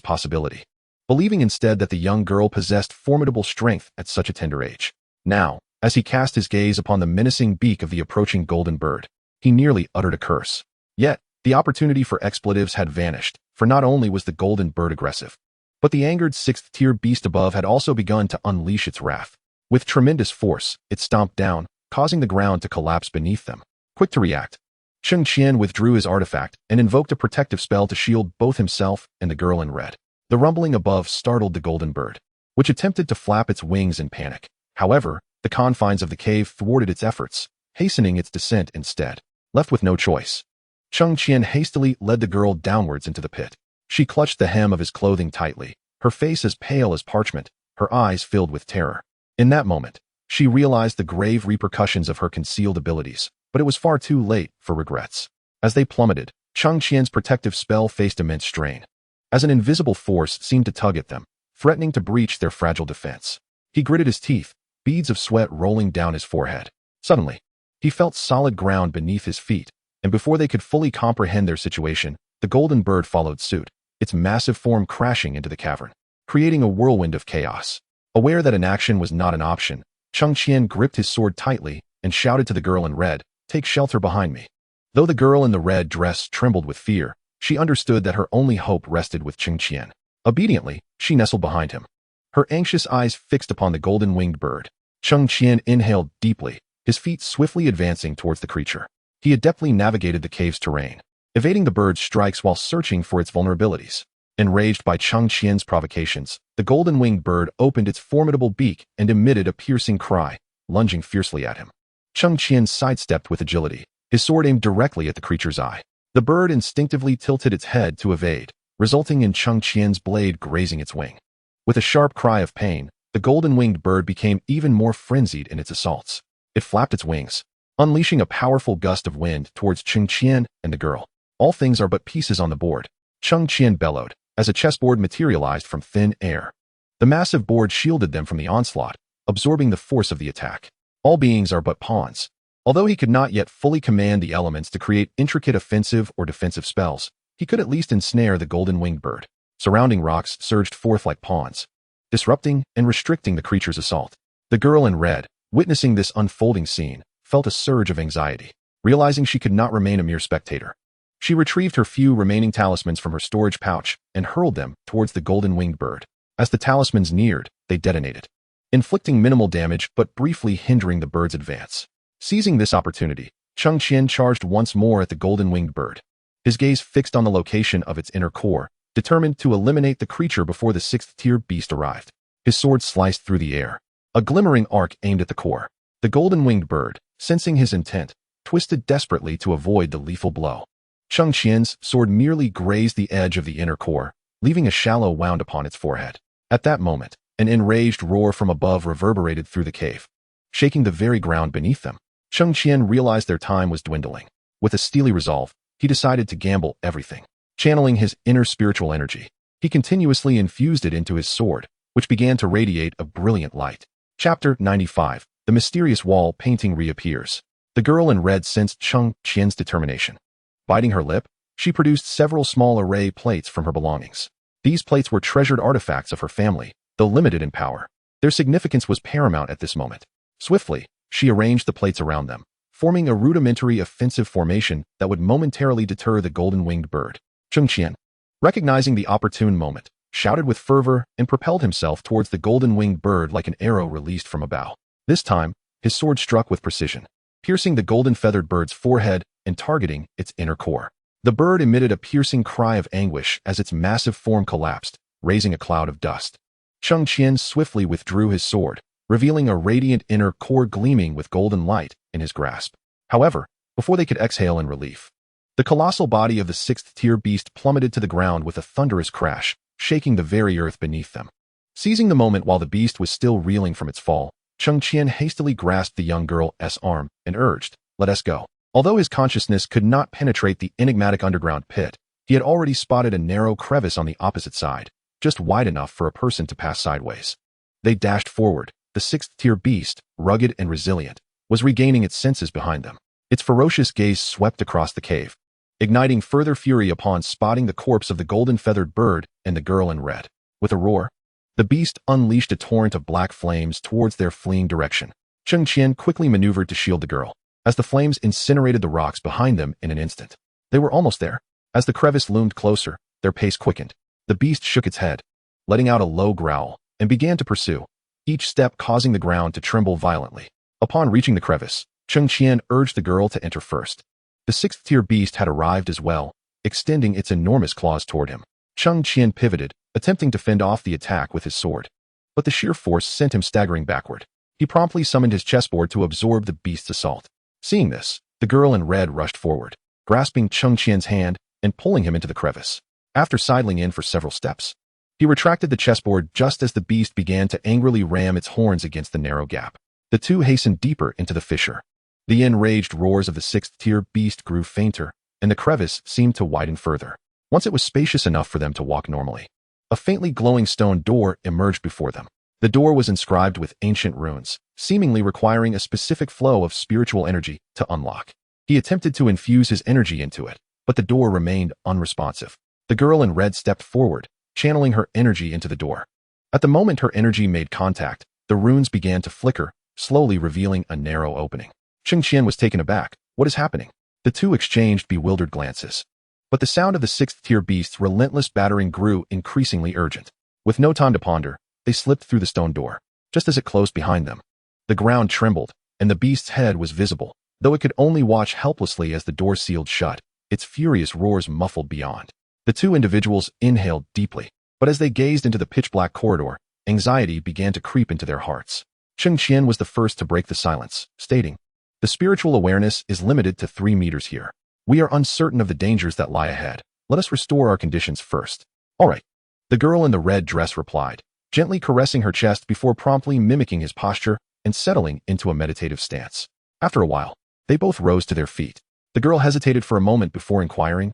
possibility, believing instead that the young girl possessed formidable strength at such a tender age. Now, as he cast his gaze upon the menacing beak of the approaching golden bird, he nearly uttered a curse. Yet, the opportunity for expletives had vanished, for not only was the golden bird aggressive, but the angered sixth-tier beast above had also begun to unleash its wrath. With tremendous force, it stomped down, causing the ground to collapse beneath them. Quick to react, Cheng Qian withdrew his artifact and invoked a protective spell to shield both himself and the girl in red. The rumbling above startled the golden bird, which attempted to flap its wings in panic. However, the confines of the cave thwarted its efforts, hastening its descent instead. Left with no choice, Cheng Qian hastily led the girl downwards into the pit. She clutched the hem of his clothing tightly, her face as pale as parchment, her eyes filled with terror. In that moment, she realized the grave repercussions of her concealed abilities, but it was far too late for regrets. As they plummeted, Cheng Qian's protective spell faced immense strain, as an invisible force seemed to tug at them, threatening to breach their fragile defense. He gritted his teeth, beads of sweat rolling down his forehead. Suddenly, he felt solid ground beneath his feet, and before they could fully comprehend their situation, the golden bird followed suit, its massive form crashing into the cavern, creating a whirlwind of chaos. Aware that inaction was not an option, Cheng Qian gripped his sword tightly and shouted to the girl in red, "Take shelter behind me." Though the girl in the red dress trembled with fear, she understood that her only hope rested with Cheng Qian. Obediently, she nestled behind him, her anxious eyes fixed upon the golden-winged bird. Cheng Qian inhaled deeply, his feet swiftly advancing towards the creature. He adeptly navigated the cave's terrain, evading the bird's strikes while searching for its vulnerabilities. Enraged by Cheng Qian's provocations, the golden-winged bird opened its formidable beak and emitted a piercing cry, lunging fiercely at him. Cheng Qian sidestepped with agility, his sword aimed directly at the creature's eye. The bird instinctively tilted its head to evade, resulting in Cheng Qian's blade grazing its wing. With a sharp cry of pain, the golden-winged bird became even more frenzied in its assaults. It flapped its wings, unleashing a powerful gust of wind towards Cheng Qian and the girl. "All things are but pieces on the board," Cheng Qian bellowed, as a chessboard materialized from thin air. The massive board shielded them from the onslaught, absorbing the force of the attack. "All beings are but pawns." Although he could not yet fully command the elements to create intricate offensive or defensive spells, he could at least ensnare the golden-winged bird. Surrounding rocks surged forth like pawns, disrupting and restricting the creature's assault. The girl in red, witnessing this unfolding scene, felt a surge of anxiety, realizing she could not remain a mere spectator. She retrieved her few remaining talismans from her storage pouch and hurled them towards the golden-winged bird. As the talismans neared, they detonated, inflicting minimal damage but briefly hindering the bird's advance. Seizing this opportunity, Cheng Qian charged once more at the golden-winged bird, his gaze fixed on the location of its inner core, determined to eliminate the creature before the sixth-tier beast arrived. His sword sliced through the air, a glimmering arc aimed at the core. The golden-winged bird, sensing his intent, twisted desperately to avoid the lethal blow. Cheng Qian's sword merely grazed the edge of the inner core, leaving a shallow wound upon its forehead. At that moment, an enraged roar from above reverberated through the cave, shaking the very ground beneath them. Cheng Qian realized their time was dwindling. With a steely resolve, he decided to gamble everything. Channeling his inner spiritual energy, he continuously infused it into his sword, which began to radiate a brilliant light. Chapter 95. The mysterious wall painting reappears. The girl in red sensed Cheng Qian's determination. Biting her lip, she produced several small array plates from her belongings. These plates were treasured artifacts of her family, though limited in power. Their significance was paramount at this moment. Swiftly, she arranged the plates around them, forming a rudimentary offensive formation that would momentarily deter the golden-winged bird. Cheng Qian, recognizing the opportune moment, shouted with fervor and propelled himself towards the golden-winged bird like an arrow released from a bow. This time, his sword struck with precision, piercing the golden-feathered bird's forehead and targeting its inner core. The bird emitted a piercing cry of anguish as its massive form collapsed, raising a cloud of dust. Cheng Qian swiftly withdrew his sword, revealing a radiant inner core gleaming with golden light in his grasp. However, before they could exhale in relief, the colossal body of the sixth-tier beast plummeted to the ground with a thunderous crash, shaking the very earth beneath them. Seizing the moment while the beast was still reeling from its fall, Cheng Qian hastily grasped the young girl's arm and urged, "Let us go." Although his consciousness could not penetrate the enigmatic underground pit, he had already spotted a narrow crevice on the opposite side, just wide enough for a person to pass sideways. They dashed forward. The sixth-tier beast, rugged and resilient, was regaining its senses behind them. Its ferocious gaze swept across the cave, igniting further fury upon spotting the corpse of the golden-feathered bird and the girl in red. With a roar, the beast unleashed a torrent of black flames towards their fleeing direction. Cheng Qian quickly maneuvered to shield the girl, as the flames incinerated the rocks behind them in an instant. They were almost there. As the crevice loomed closer, their pace quickened. The beast shook its head, letting out a low growl, and began to pursue, each step causing the ground to tremble violently. Upon reaching the crevice, Cheng Qian urged the girl to enter first. The sixth-tier beast had arrived as well, extending its enormous claws toward him. Cheng Qian pivoted, attempting to fend off the attack with his sword, but the sheer force sent him staggering backward. He promptly summoned his chessboard to absorb the beast's assault. Seeing this, the girl in red rushed forward, grasping Cheng Qian's hand and pulling him into the crevice. After sidling in for several steps, He retracted the chessboard just as the beast began to angrily ram its horns against the narrow gap. The two hastened deeper into the fissure. The enraged roars of the sixth-tier beast grew fainter, and the crevice seemed to widen further. Once it was spacious enough for them to walk normally. A faintly glowing stone door emerged before them. The door was inscribed with ancient runes, seemingly requiring a specific flow of spiritual energy to unlock. He attempted to infuse his energy into it, but the door remained unresponsive. The girl in red stepped forward, channeling her energy into the door. At the moment her energy made contact, the runes began to flicker, slowly revealing a narrow opening. Cheng Qian was taken aback. What is happening? The two exchanged bewildered glances. But the sound of the sixth-tier beast's relentless battering grew increasingly urgent. With no time to ponder, they slipped through the stone door. Just as it closed behind them, the ground trembled, and the beast's head was visible, though it could only watch helplessly as the door sealed shut, its furious roars muffled beyond. The two individuals inhaled deeply, but as they gazed into the pitch-black corridor, anxiety began to creep into their hearts. Cheng Qian was the first to break the silence, stating, "The spiritual awareness is limited to 3 meters here. We are uncertain of the dangers that lie ahead. Let us restore our conditions first." "All right," the girl in the red dress replied, gently caressing her chest before promptly mimicking his posture and settling into a meditative stance. After a while, they both rose to their feet. The girl hesitated for a moment before inquiring,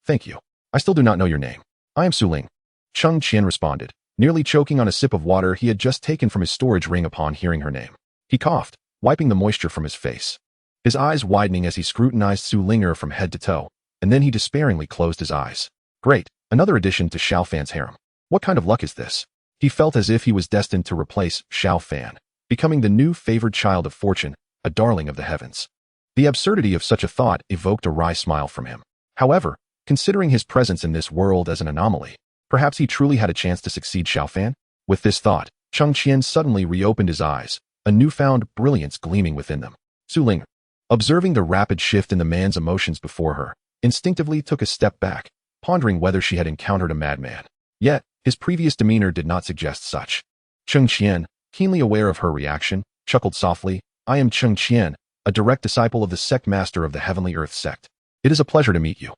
"Thank you. I still do not know your name." "I am Su Ling," Cheng Qian responded, nearly choking on a sip of water he had just taken from his storage ring upon hearing her name. He coughed, wiping the moisture from his face. His eyes widening as he scrutinized Su Linger from head to toe, and then he despairingly closed his eyes. Great, another addition to Xiao Fan's harem. What kind of luck is this? He felt as if he was destined to replace Xiao Fan, becoming the new favored child of fortune, a darling of the heavens. The absurdity of such a thought evoked a wry smile from him. However, considering his presence in this world as an anomaly, perhaps he truly had a chance to succeed Xiao Fan? With this thought, Cheng Qian suddenly reopened his eyes, a newfound brilliance gleaming within them. Su Ling, observing the rapid shift in the man's emotions before her, instinctively took a step back, pondering whether she had encountered a madman. Yet, his previous demeanor did not suggest such. Cheng Qian, keenly aware of her reaction, chuckled softly, "I am Cheng Qian, a direct disciple of the sect master of the Heavenly Earth sect. It is a pleasure to meet you."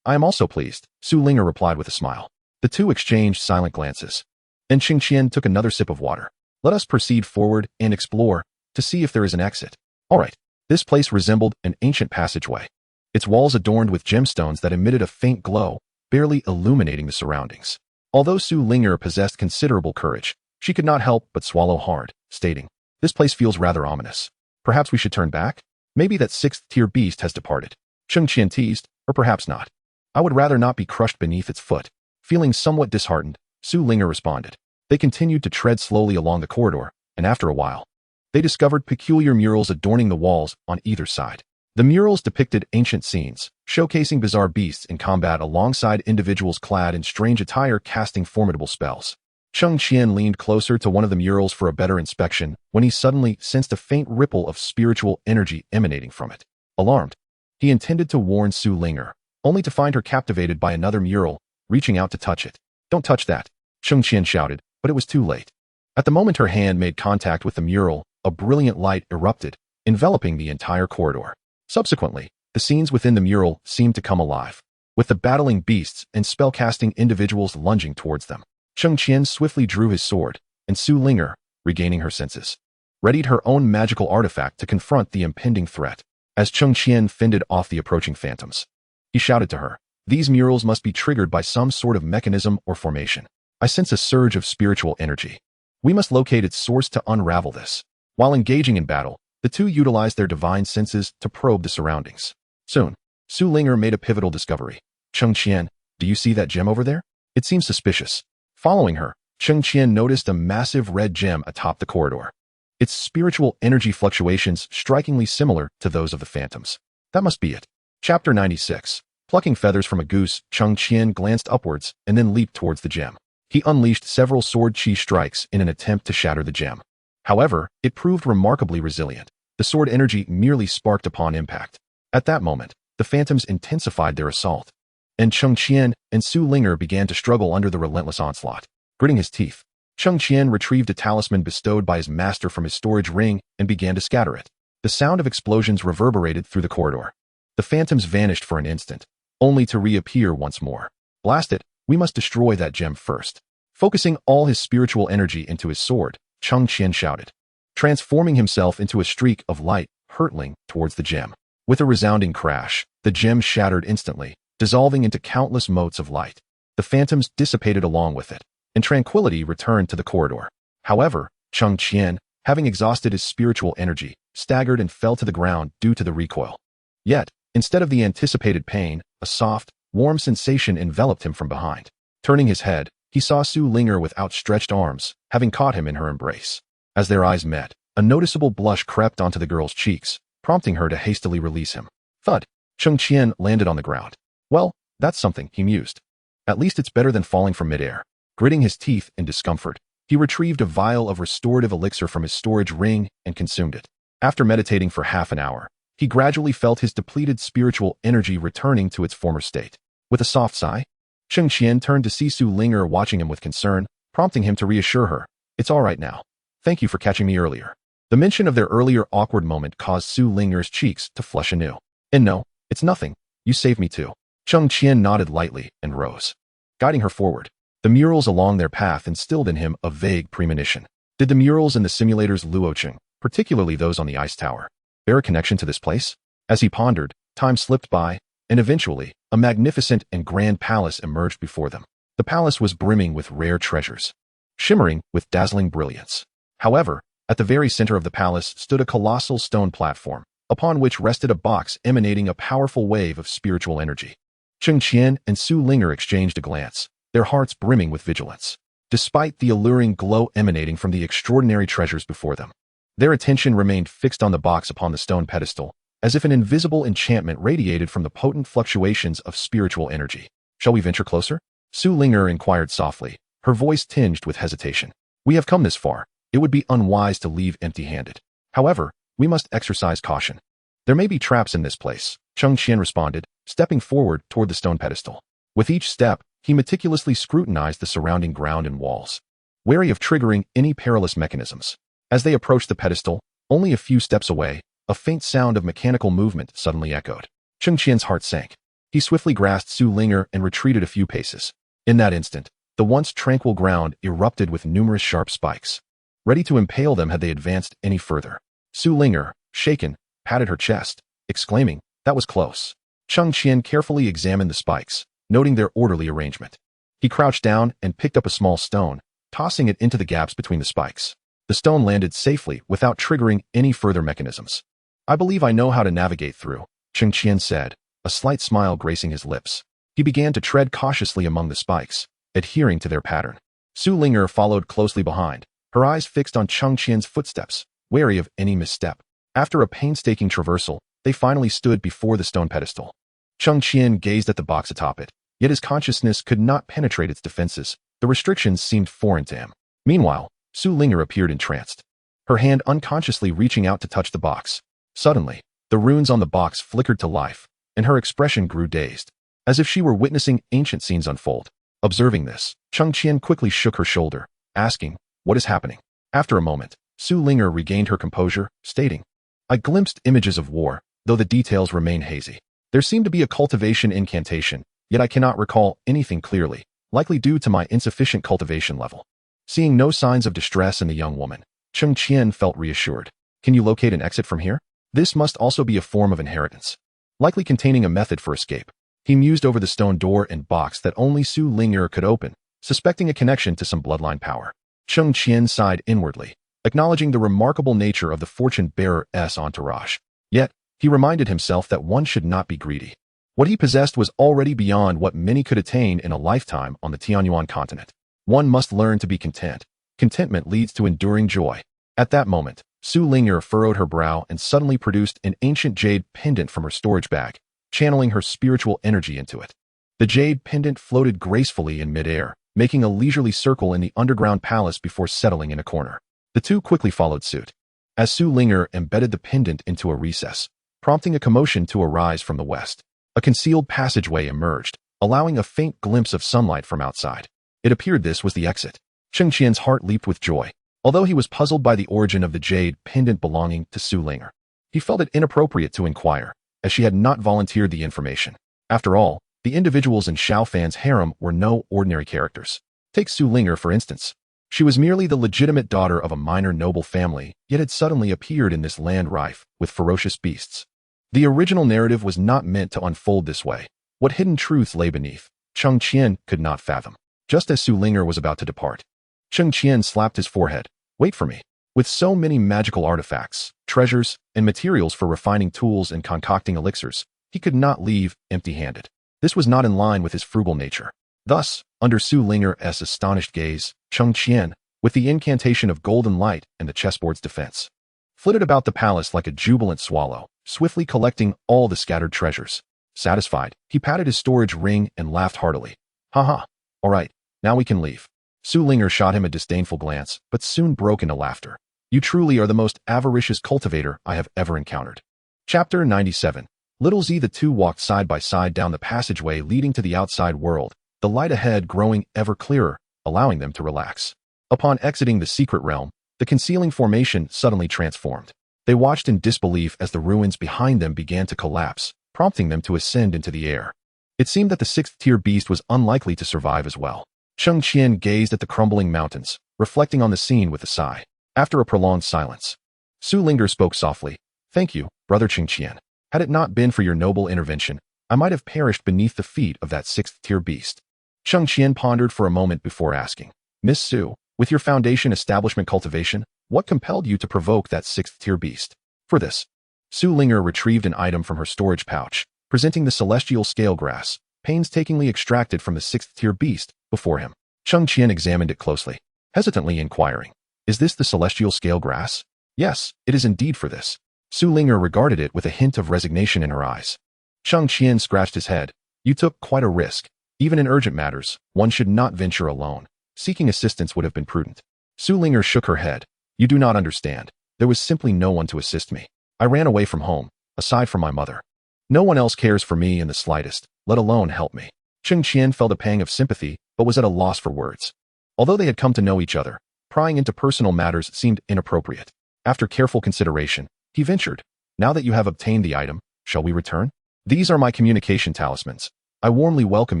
I am also pleased," Su Linger replied with a smile. The two exchanged silent glances. And Cheng Qian took another sip of water. "Let us proceed forward and explore, to see if there is an exit." All right. This place resembled an ancient passageway, its walls adorned with gemstones that emitted a faint glow, barely illuminating the surroundings. Although Su Linger possessed considerable courage, she could not help but swallow hard, stating, "This place feels rather ominous. Perhaps we should turn back? Maybe that sixth-tier beast has departed." Cheng Qian teased, "Or perhaps not. I would rather not be crushed beneath its foot." Feeling somewhat disheartened, Su Linger responded. They continued to tread slowly along the corridor, and after a while, they discovered peculiar murals adorning the walls on either side. The murals depicted ancient scenes, showcasing bizarre beasts in combat alongside individuals clad in strange attire casting formidable spells. Cheng Qian leaned closer to one of the murals for a better inspection when he suddenly sensed a faint ripple of spiritual energy emanating from it. Alarmed, he intended to warn Su Linger, only to find her captivated by another mural, reaching out to touch it. "Don't touch that," Cheng Qian shouted, but it was too late. At the moment her hand made contact with the mural, a brilliant light erupted, enveloping the entire corridor. Subsequently, the scenes within the mural seemed to come alive, with the battling beasts and spellcasting individuals lunging towards them. Cheng Qian swiftly drew his sword, and Su Linger, regaining her senses, readied her own magical artifact to confront the impending threat. As Cheng Qian fended off the approaching phantoms, he shouted to her, "These murals must be triggered by some sort of mechanism or formation. I sense a surge of spiritual energy. We must locate its source to unravel this." While engaging in battle, the two utilized their divine senses to probe the surroundings. Soon, Su Linger made a pivotal discovery. "Cheng Qian, do you see that gem over there? It seems suspicious." Following her, Cheng Qian noticed a massive red gem atop the corridor, its spiritual energy fluctuations strikingly similar to those of the phantoms. That must be it. Chapter 96. Plucking feathers from a goose, Cheng Qian glanced upwards and then leaped towards the gem. He unleashed several sword chi strikes in an attempt to shatter the gem. However, it proved remarkably resilient. The sword energy merely sparked upon impact. At that moment, the phantoms intensified their assault, and Cheng Qian and Su Linger began to struggle under the relentless onslaught. Gritting his teeth, Cheng Qian retrieved a talisman bestowed by his master from his storage ring and began to scatter it. The sound of explosions reverberated through the corridor. The phantoms vanished for an instant, only to reappear once more. "Blast it," We must destroy that gem first. Focusing all his spiritual energy into his sword, Cheng Qian shouted, transforming himself into a streak of light hurtling towards the gem. With a resounding crash, the gem shattered instantly, dissolving into countless motes of light. The phantoms dissipated along with it, and tranquility returned to the corridor. However, Cheng Qian, having exhausted his spiritual energy, staggered and fell to the ground due to the recoil. Yet, instead of the anticipated pain, a soft, warm sensation enveloped him from behind. Turning his head, he saw Su Ling'er with outstretched arms, having caught him in her embrace. As their eyes met, a noticeable blush crept onto the girl's cheeks, prompting her to hastily release him. Thud! Cheng Qian landed on the ground. Well, that's something, he mused. At least it's better than falling from midair. Gritting his teeth in discomfort, he retrieved a vial of restorative elixir from his storage ring and consumed it. After meditating for half an hour, he gradually felt his depleted spiritual energy returning to its former state. With a soft sigh, Cheng Qian turned to see Su Ling'er watching him with concern, prompting him to reassure her. It's all right now. Thank you for catching me earlier. The mention of their earlier awkward moment caused Su Ling'er's cheeks to flush anew. And no, it's nothing. You saved me too. Cheng Qian nodded lightly and rose, guiding her forward. The murals along their path instilled in him a vague premonition. Did the murals in the simulator's Luocheng, particularly those on the ice tower, bear a connection to this place? As he pondered, time slipped by, and eventually, a magnificent and grand palace emerged before them. The palace was brimming with rare treasures, shimmering with dazzling brilliance. However, at the very center of the palace stood a colossal stone platform, upon which rested a box emanating a powerful wave of spiritual energy. Cheng Qian and Su Ling'er exchanged a glance, their hearts brimming with vigilance. Despite the alluring glow emanating from the extraordinary treasures before them, their attention remained fixed on the box upon the stone pedestal, as if an invisible enchantment radiated from the potent fluctuations of spiritual energy. Shall we venture closer? Su Ling'er inquired softly, her voice tinged with hesitation. We have come this far. It would be unwise to leave empty-handed. However, we must exercise caution. There may be traps in this place, Cheng Qian responded, stepping forward toward the stone pedestal. With each step, he meticulously scrutinized the surrounding ground and walls, wary of triggering any perilous mechanisms. As they approached the pedestal, only a few steps away, a faint sound of mechanical movement suddenly echoed. Cheng Qian's heart sank. He swiftly grasped Su Ling'er and retreated a few paces. In that instant, the once tranquil ground erupted with numerous sharp spikes, ready to impale them had they advanced any further. Su Ling'er, shaken, patted her chest, exclaiming, "That was close." Cheng Qian carefully examined the spikes, noting their orderly arrangement. He crouched down and picked up a small stone, tossing it into the gaps between the spikes. The stone landed safely without triggering any further mechanisms. "I believe I know how to navigate through," Cheng Qian said, a slight smile gracing his lips. He began to tread cautiously among the spikes, adhering to their pattern. Su Ling'er followed closely behind, her eyes fixed on Cheng Qian's footsteps, wary of any misstep. After a painstaking traversal, they finally stood before the stone pedestal. Cheng Qian gazed at the box atop it, yet his consciousness could not penetrate its defenses. The restrictions seemed foreign to him. Meanwhile, Su Ling'er appeared entranced, her hand unconsciously reaching out to touch the box. Suddenly, the runes on the box flickered to life, and her expression grew dazed, as if she were witnessing ancient scenes unfold. Observing this, Cheng Qian quickly shook her shoulder, asking, "What is happening?" After a moment, Su Ling'er regained her composure, stating, "I glimpsed images of war, though the details remain hazy. There seemed to be a cultivation incantation, yet I cannot recall anything clearly, likely due to my insufficient cultivation level." Seeing no signs of distress in the young woman, Cheng Qian felt reassured. "Can you locate an exit from here? This must also be a form of inheritance, likely containing a method for escape." He mused over the stone door and box that only Su Ling'er could open, suspecting a connection to some bloodline power. Cheng Qian sighed inwardly, acknowledging the remarkable nature of the fortune-bearer's entourage. Yet, he reminded himself that one should not be greedy. What he possessed was already beyond what many could attain in a lifetime on the Tianyuan continent. One must learn to be content. Contentment leads to enduring joy. At that moment, Su Ling'er furrowed her brow and suddenly produced an ancient jade pendant from her storage bag, channeling her spiritual energy into it. The jade pendant floated gracefully in midair, making a leisurely circle in the underground palace before settling in a corner. The two quickly followed suit, as Su Ling'er embedded the pendant into a recess, prompting a commotion to arise from the west. A concealed passageway emerged, allowing a faint glimpse of sunlight from outside. It appeared this was the exit. Cheng Qian's heart leaped with joy, although he was puzzled by the origin of the jade pendant belonging to Su Ling'er. He felt it inappropriate to inquire, as she had not volunteered the information. After all, The individuals in Xiao Fan's harem were no ordinary characters. Take Su Linger, for instance. She was merely the legitimate daughter of a minor noble family, yet had suddenly appeared in this land rife with ferocious beasts. The original narrative was not meant to unfold this way. What hidden truths lay beneath, Cheng Qian could not fathom. Just as Su Linger was about to depart, Cheng Qian slapped his forehead. Wait for me. With so many magical artifacts, treasures, and materials for refining tools and concocting elixirs, he could not leave empty-handed. This was not in line with his frugal nature. Thus, under Su Linger's astonished gaze, Cheng Qian, with the incantation of golden light and the chessboard's defense, flitted about the palace like a jubilant swallow, swiftly collecting all the scattered treasures. Satisfied, he patted his storage ring and laughed heartily. Haha, all right, now we can leave. Su Linger shot him a disdainful glance, but soon broke into laughter. You truly are the most avaricious cultivator I have ever encountered. Chapter 97. Little Z. The two walked side by side down the passageway leading to the outside world, the light ahead growing ever clearer, allowing them to relax. Upon exiting the secret realm, the concealing formation suddenly transformed. They watched in disbelief as the ruins behind them began to collapse, prompting them to ascend into the air. It seemed that the sixth-tier beast was unlikely to survive as well. Cheng Qian gazed at the crumbling mountains, reflecting on the scene with a sigh. After a prolonged silence, Su Linger spoke softly. Thank you, Brother Cheng Qian. Had it not been for your noble intervention, I might have perished beneath the feet of that sixth-tier beast. Cheng Qian pondered for a moment before asking, Miss Su, with your foundation establishment cultivation, what compelled you to provoke that sixth-tier beast? For this, Su Linger retrieved an item from her storage pouch, presenting the celestial scale grass, painstakingly extracted from the sixth-tier beast, before him. Cheng Qian examined it closely, hesitantly inquiring, Is this the celestial scale grass? Yes, it is indeed for this. Su Linger regarded it with a hint of resignation in her eyes. Cheng Qian scratched his head. You took quite a risk. Even in urgent matters, one should not venture alone. Seeking assistance would have been prudent. Su Linger shook her head. You do not understand. There was simply no one to assist me. I ran away from home, aside from my mother. No one else cares for me in the slightest, let alone help me. Cheng Qian felt a pang of sympathy, but was at a loss for words. Although they had come to know each other, prying into personal matters seemed inappropriate. After careful consideration, he ventured, Now that you have obtained the item, shall we return? These are my communication talismans. I warmly welcome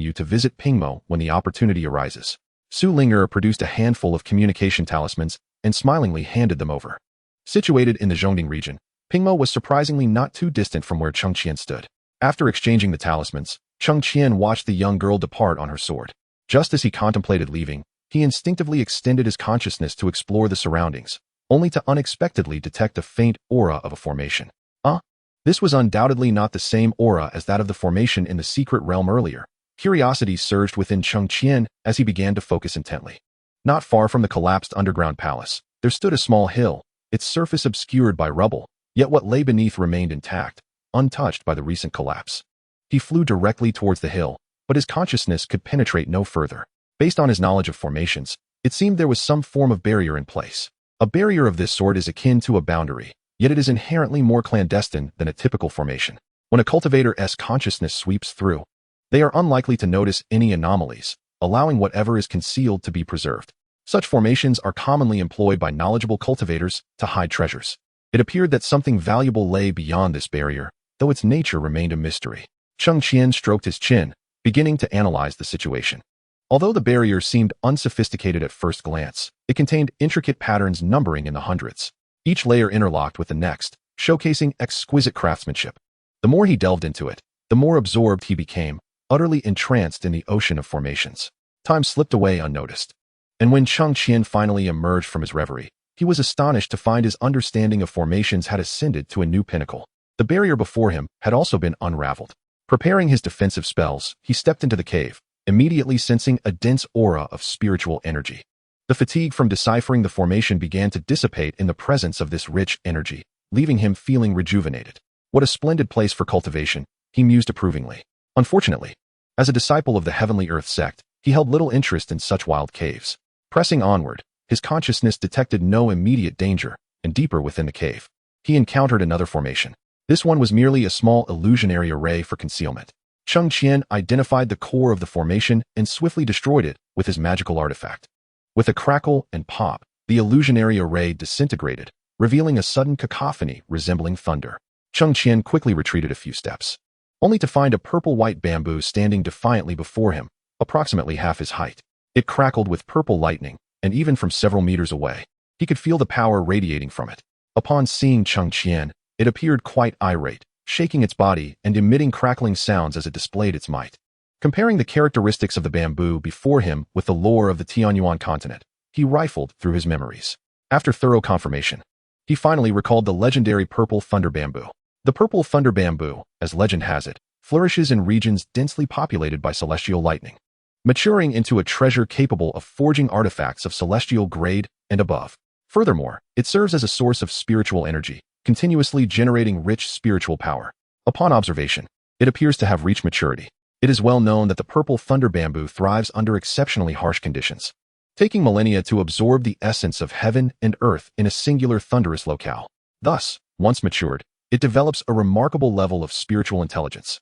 you to visit Pingmo when the opportunity arises. Su Linger produced a handful of communication talismans and smilingly handed them over. Situated in the Zhongding region, Pingmo was surprisingly not too distant from where Cheng Qian stood. After exchanging the talismans, Cheng Qian watched the young girl depart on her sword. Just as he contemplated leaving, he instinctively extended his consciousness to explore the surroundings, only to unexpectedly detect a faint aura of a formation. This was undoubtedly not the same aura as that of the formation in the secret realm earlier. Curiosity surged within Cheng Qian as he began to focus intently. Not far from the collapsed underground palace, there stood a small hill, its surface obscured by rubble, yet what lay beneath remained intact, untouched by the recent collapse. He flew directly towards the hill, but his consciousness could penetrate no further. Based on his knowledge of formations, it seemed there was some form of barrier in place. A barrier of this sort is akin to a boundary, yet it is inherently more clandestine than a typical formation. When a cultivator's consciousness sweeps through, they are unlikely to notice any anomalies, allowing whatever is concealed to be preserved. Such formations are commonly employed by knowledgeable cultivators to hide treasures. It appeared that something valuable lay beyond this barrier, though its nature remained a mystery. Cheng Qian stroked his chin, beginning to analyze the situation. Although the barrier seemed unsophisticated at first glance, it contained intricate patterns numbering in the hundreds. Each layer interlocked with the next, showcasing exquisite craftsmanship. The more he delved into it, the more absorbed he became, utterly entranced in the ocean of formations. Time slipped away unnoticed. And when Cheng Qian finally emerged from his reverie, he was astonished to find his understanding of formations had ascended to a new pinnacle. The barrier before him had also been unraveled. Preparing his defensive spells, he stepped into the cave, immediately sensing a dense aura of spiritual energy. The fatigue from deciphering the formation began to dissipate in the presence of this rich energy, leaving him feeling rejuvenated. What a splendid place for cultivation, he mused approvingly. Unfortunately, as a disciple of the Heavenly Earth sect, he held little interest in such wild caves. Pressing onward, his consciousness detected no immediate danger, and deeper within the cave, he encountered another formation. This one was merely a small illusionary array for concealment. Cheng Qian identified the core of the formation and swiftly destroyed it with his magical artifact. With a crackle and pop, the illusionary array disintegrated, revealing a sudden cacophony resembling thunder. Cheng Qian quickly retreated a few steps. only to find a purple-white bamboo standing defiantly before him, approximately half his height. It crackled with purple lightning, and even from several meters away, he could feel the power radiating from it. Upon seeing Cheng Qian, it appeared quite irate, shaking its body and emitting crackling sounds as it displayed its might. Comparing the characteristics of the bamboo before him with the lore of the Tianyuan continent, he rifled through his memories. After thorough confirmation, he finally recalled the legendary purple thunder bamboo. The purple thunder bamboo, as legend has it, flourishes in regions densely populated by celestial lightning, maturing into a treasure capable of forging artifacts of celestial grade and above. Furthermore, it serves as a source of spiritual energy, continuously generating rich spiritual power. Upon observation, it appears to have reached maturity. It is well known that the purple thunder bamboo thrives under exceptionally harsh conditions, taking millennia to absorb the essence of heaven and earth in a singular thunderous locale. Thus, once matured, it develops a remarkable level of spiritual intelligence,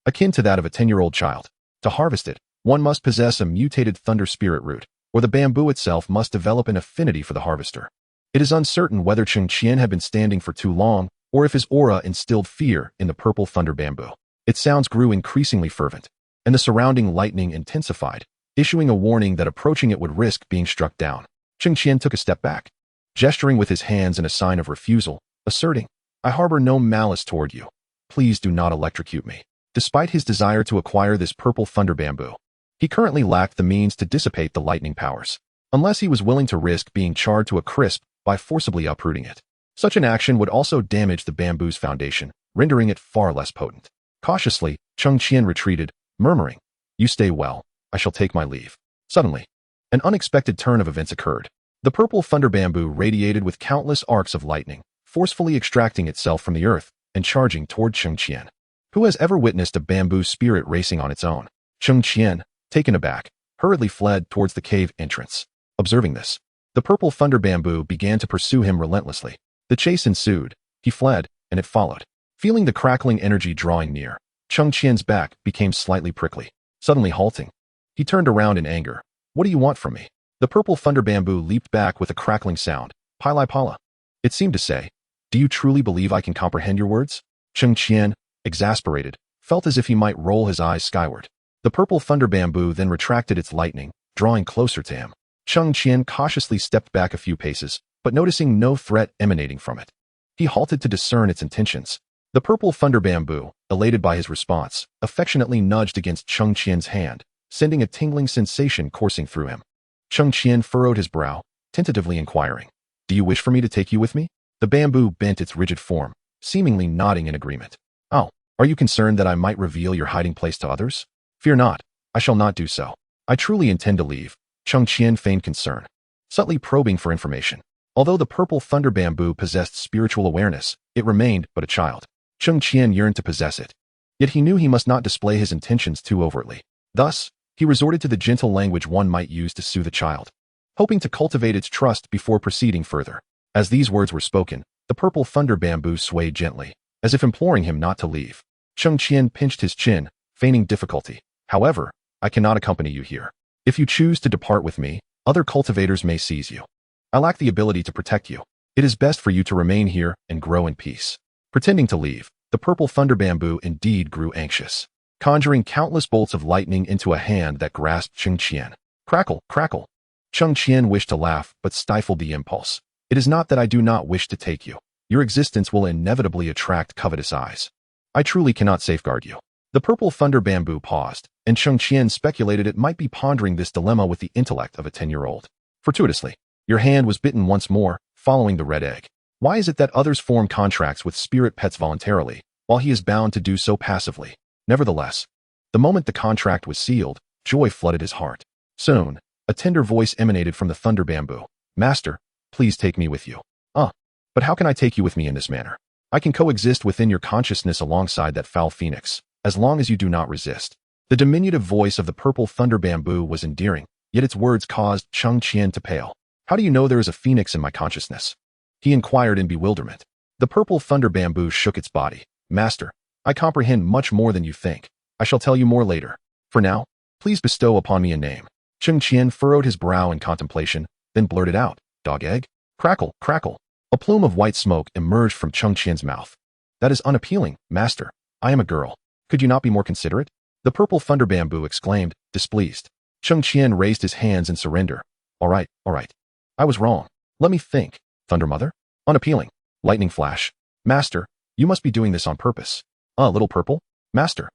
akin to that of a 10-year-old child. To harvest it, one must possess a mutated thunder spirit root, or the bamboo itself must develop an affinity for the harvester. It is uncertain whether Cheng Qian had been standing for too long, or if his aura instilled fear in the purple thunder bamboo. Its sounds grew increasingly fervent, and the surrounding lightning intensified, issuing a warning that approaching it would risk being struck down. Cheng Qian took a step back, gesturing with his hands in a sign of refusal, asserting, "I harbor no malice toward you. Please do not electrocute me." Despite his desire to acquire this purple thunder bamboo, he currently lacked the means to dissipate the lightning powers, unless he was willing to risk being charred to a crisp by forcibly uprooting it. Such an action would also damage the bamboo's foundation, rendering it far less potent. Cautiously, Cheng Qian retreated, murmuring, "You stay well. I shall take my leave." Suddenly, an unexpected turn of events occurred. The purple thunder bamboo radiated with countless arcs of lightning, forcefully extracting itself from the earth and charging toward Cheng Qian. Who has ever witnessed a bamboo spirit racing on its own? Cheng Qian, taken aback, hurriedly fled towards the cave entrance. Observing this, the purple thunder bamboo began to pursue him relentlessly. The chase ensued. He fled, and it followed. Feeling the crackling energy drawing near, Cheng Qian's back became slightly prickly. Suddenly halting, he turned around in anger. "What do you want from me?" The purple thunder bamboo leaped back with a crackling sound. "Pili pala." It seemed to say, "Do you truly believe I can comprehend your words?" Cheng Qian, exasperated, felt as if he might roll his eyes skyward. The purple thunder bamboo then retracted its lightning, drawing closer to him. Cheng Qian cautiously stepped back a few paces, but noticing no threat emanating from it, he halted to discern its intentions. The purple thunder bamboo, elated by his response, affectionately nudged against Cheng Qian's hand, sending a tingling sensation coursing through him. Cheng Qian furrowed his brow, tentatively inquiring, "Do you wish for me to take you with me?" The bamboo bent its rigid form, seemingly nodding in agreement. "Oh, are you concerned that I might reveal your hiding place to others?" "Fear not, I shall not do so. I truly intend to leave." Cheng Qian feigned concern, subtly probing for information. Although the purple thunder bamboo possessed spiritual awareness, it remained but a child. Cheng Qian yearned to possess it, yet he knew he must not display his intentions too overtly. Thus, he resorted to the gentle language one might use to soothe a child, hoping to cultivate its trust before proceeding further. As these words were spoken, the purple thunder bamboo swayed gently, as if imploring him not to leave. Cheng Qian pinched his chin, feigning difficulty. "However, I cannot accompany you here. If you choose to depart with me, other cultivators may seize you. I lack the ability to protect you. It is best for you to remain here and grow in peace." Pretending to leave, the purple thunder bamboo indeed grew anxious, conjuring countless bolts of lightning into a hand that grasped Cheng Qian. Crackle, crackle. Cheng Qian wished to laugh, but stifled the impulse. "It is not that I do not wish to take you. Your existence will inevitably attract covetous eyes. I truly cannot safeguard you." The purple thunder bamboo paused, and Cheng Qian speculated it might be pondering this dilemma with the intellect of a 10-year-old. Fortuitously, your hand was bitten once more, following the red egg. Why is it that others form contracts with spirit pets voluntarily, while he is bound to do so passively? Nevertheless, the moment the contract was sealed, joy flooded his heart. Soon, a tender voice emanated from the thunder bamboo. "Master, please take me with you." But how can I take you with me in this manner? I can coexist within your consciousness alongside that foul phoenix, as long as you do not resist." The diminutive voice of the purple thunder bamboo was endearing, yet its words caused Cheng Qian to pale. "How do you know there is a phoenix in my consciousness?" he inquired in bewilderment. The purple thunder bamboo shook its body. "Master, I comprehend much more than you think. I shall tell you more later. For now, please bestow upon me a name." Cheng Qian furrowed his brow in contemplation, then blurted out, "Dog egg?" Crackle, crackle. A plume of white smoke emerged from Cheng Qian's mouth. "That is unappealing, master. I am a girl. Could you not be more considerate? The purple thunder bamboo exclaimed, displeased. Cheng Qian raised his hands in surrender. All right. I was wrong. Let me think. Thunder Mother? Unappealing. Lightning flash. Master, you must be doing this on purpose. Little purple? Master,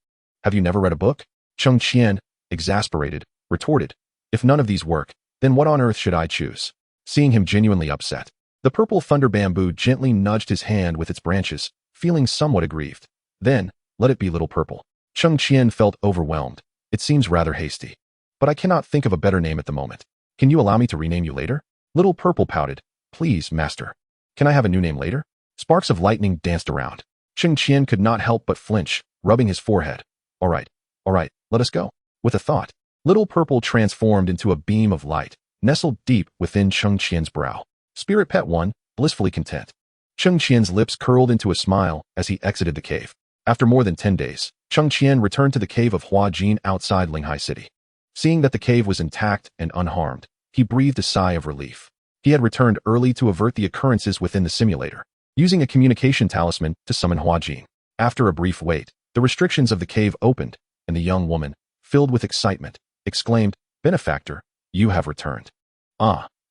have you never read a book? Cheng Qian, exasperated, retorted. If none of these work, then what on earth should I choose? Seeing him genuinely upset, the purple thunder bamboo gently nudged his hand with its branches, feeling somewhat aggrieved. Then, let it be Little Purple. Cheng Qian felt overwhelmed. It seems rather hasty. But I cannot think of a better name at the moment. Can you allow me to rename you later? Little Purple pouted. Please, master. Can I have a new name later? Sparks of lightning danced around. Cheng Qian could not help but flinch, rubbing his forehead. All right, let us go. With a thought, Little Purple transformed into a beam of light, nestled deep within Cheng Qian's brow. Spirit Pet 1, blissfully content. Cheng Qian's lips curled into a smile as he exited the cave. After more than 10 days, Cheng Qian returned to the cave of Hua Jin outside Linghai City. Seeing that the cave was intact and unharmed, he breathed a sigh of relief. He had returned early to avert the occurrences within the simulator, using a communication talisman to summon Hua Jin. After a brief wait, the restrictions of the cave opened, and the young woman, filled with excitement, exclaimed, Benefactor, you have returned.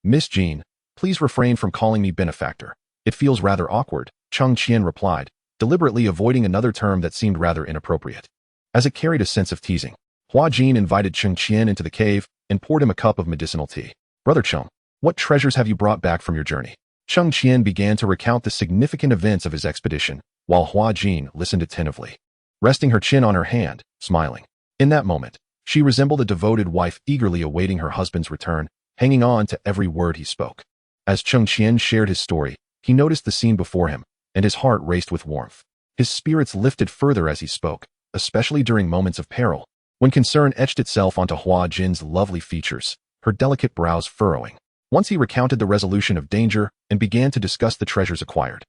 Miss Jean, please refrain from calling me benefactor. It feels rather awkward, Cheng Qian replied, deliberately avoiding another term that seemed rather inappropriate. As it carried a sense of teasing, Hua Jin invited Cheng Qian into the cave and poured him a cup of medicinal tea. Brother Cheng, what treasures have you brought back from your journey? Cheng Qian began to recount the significant events of his expedition, while Hua Jin listened attentively, resting her chin on her hand, smiling. In that moment, she resembled a devoted wife eagerly awaiting her husband's return, hanging on to every word he spoke. As Cheng Qian shared his story, he noticed the scene before him, and his heart raced with warmth. His spirits lifted further as he spoke, especially during moments of peril, when concern etched itself onto Hua Jin's lovely features, her delicate brows furrowing. Once he recounted the resolution of danger and began to discuss the treasures acquired,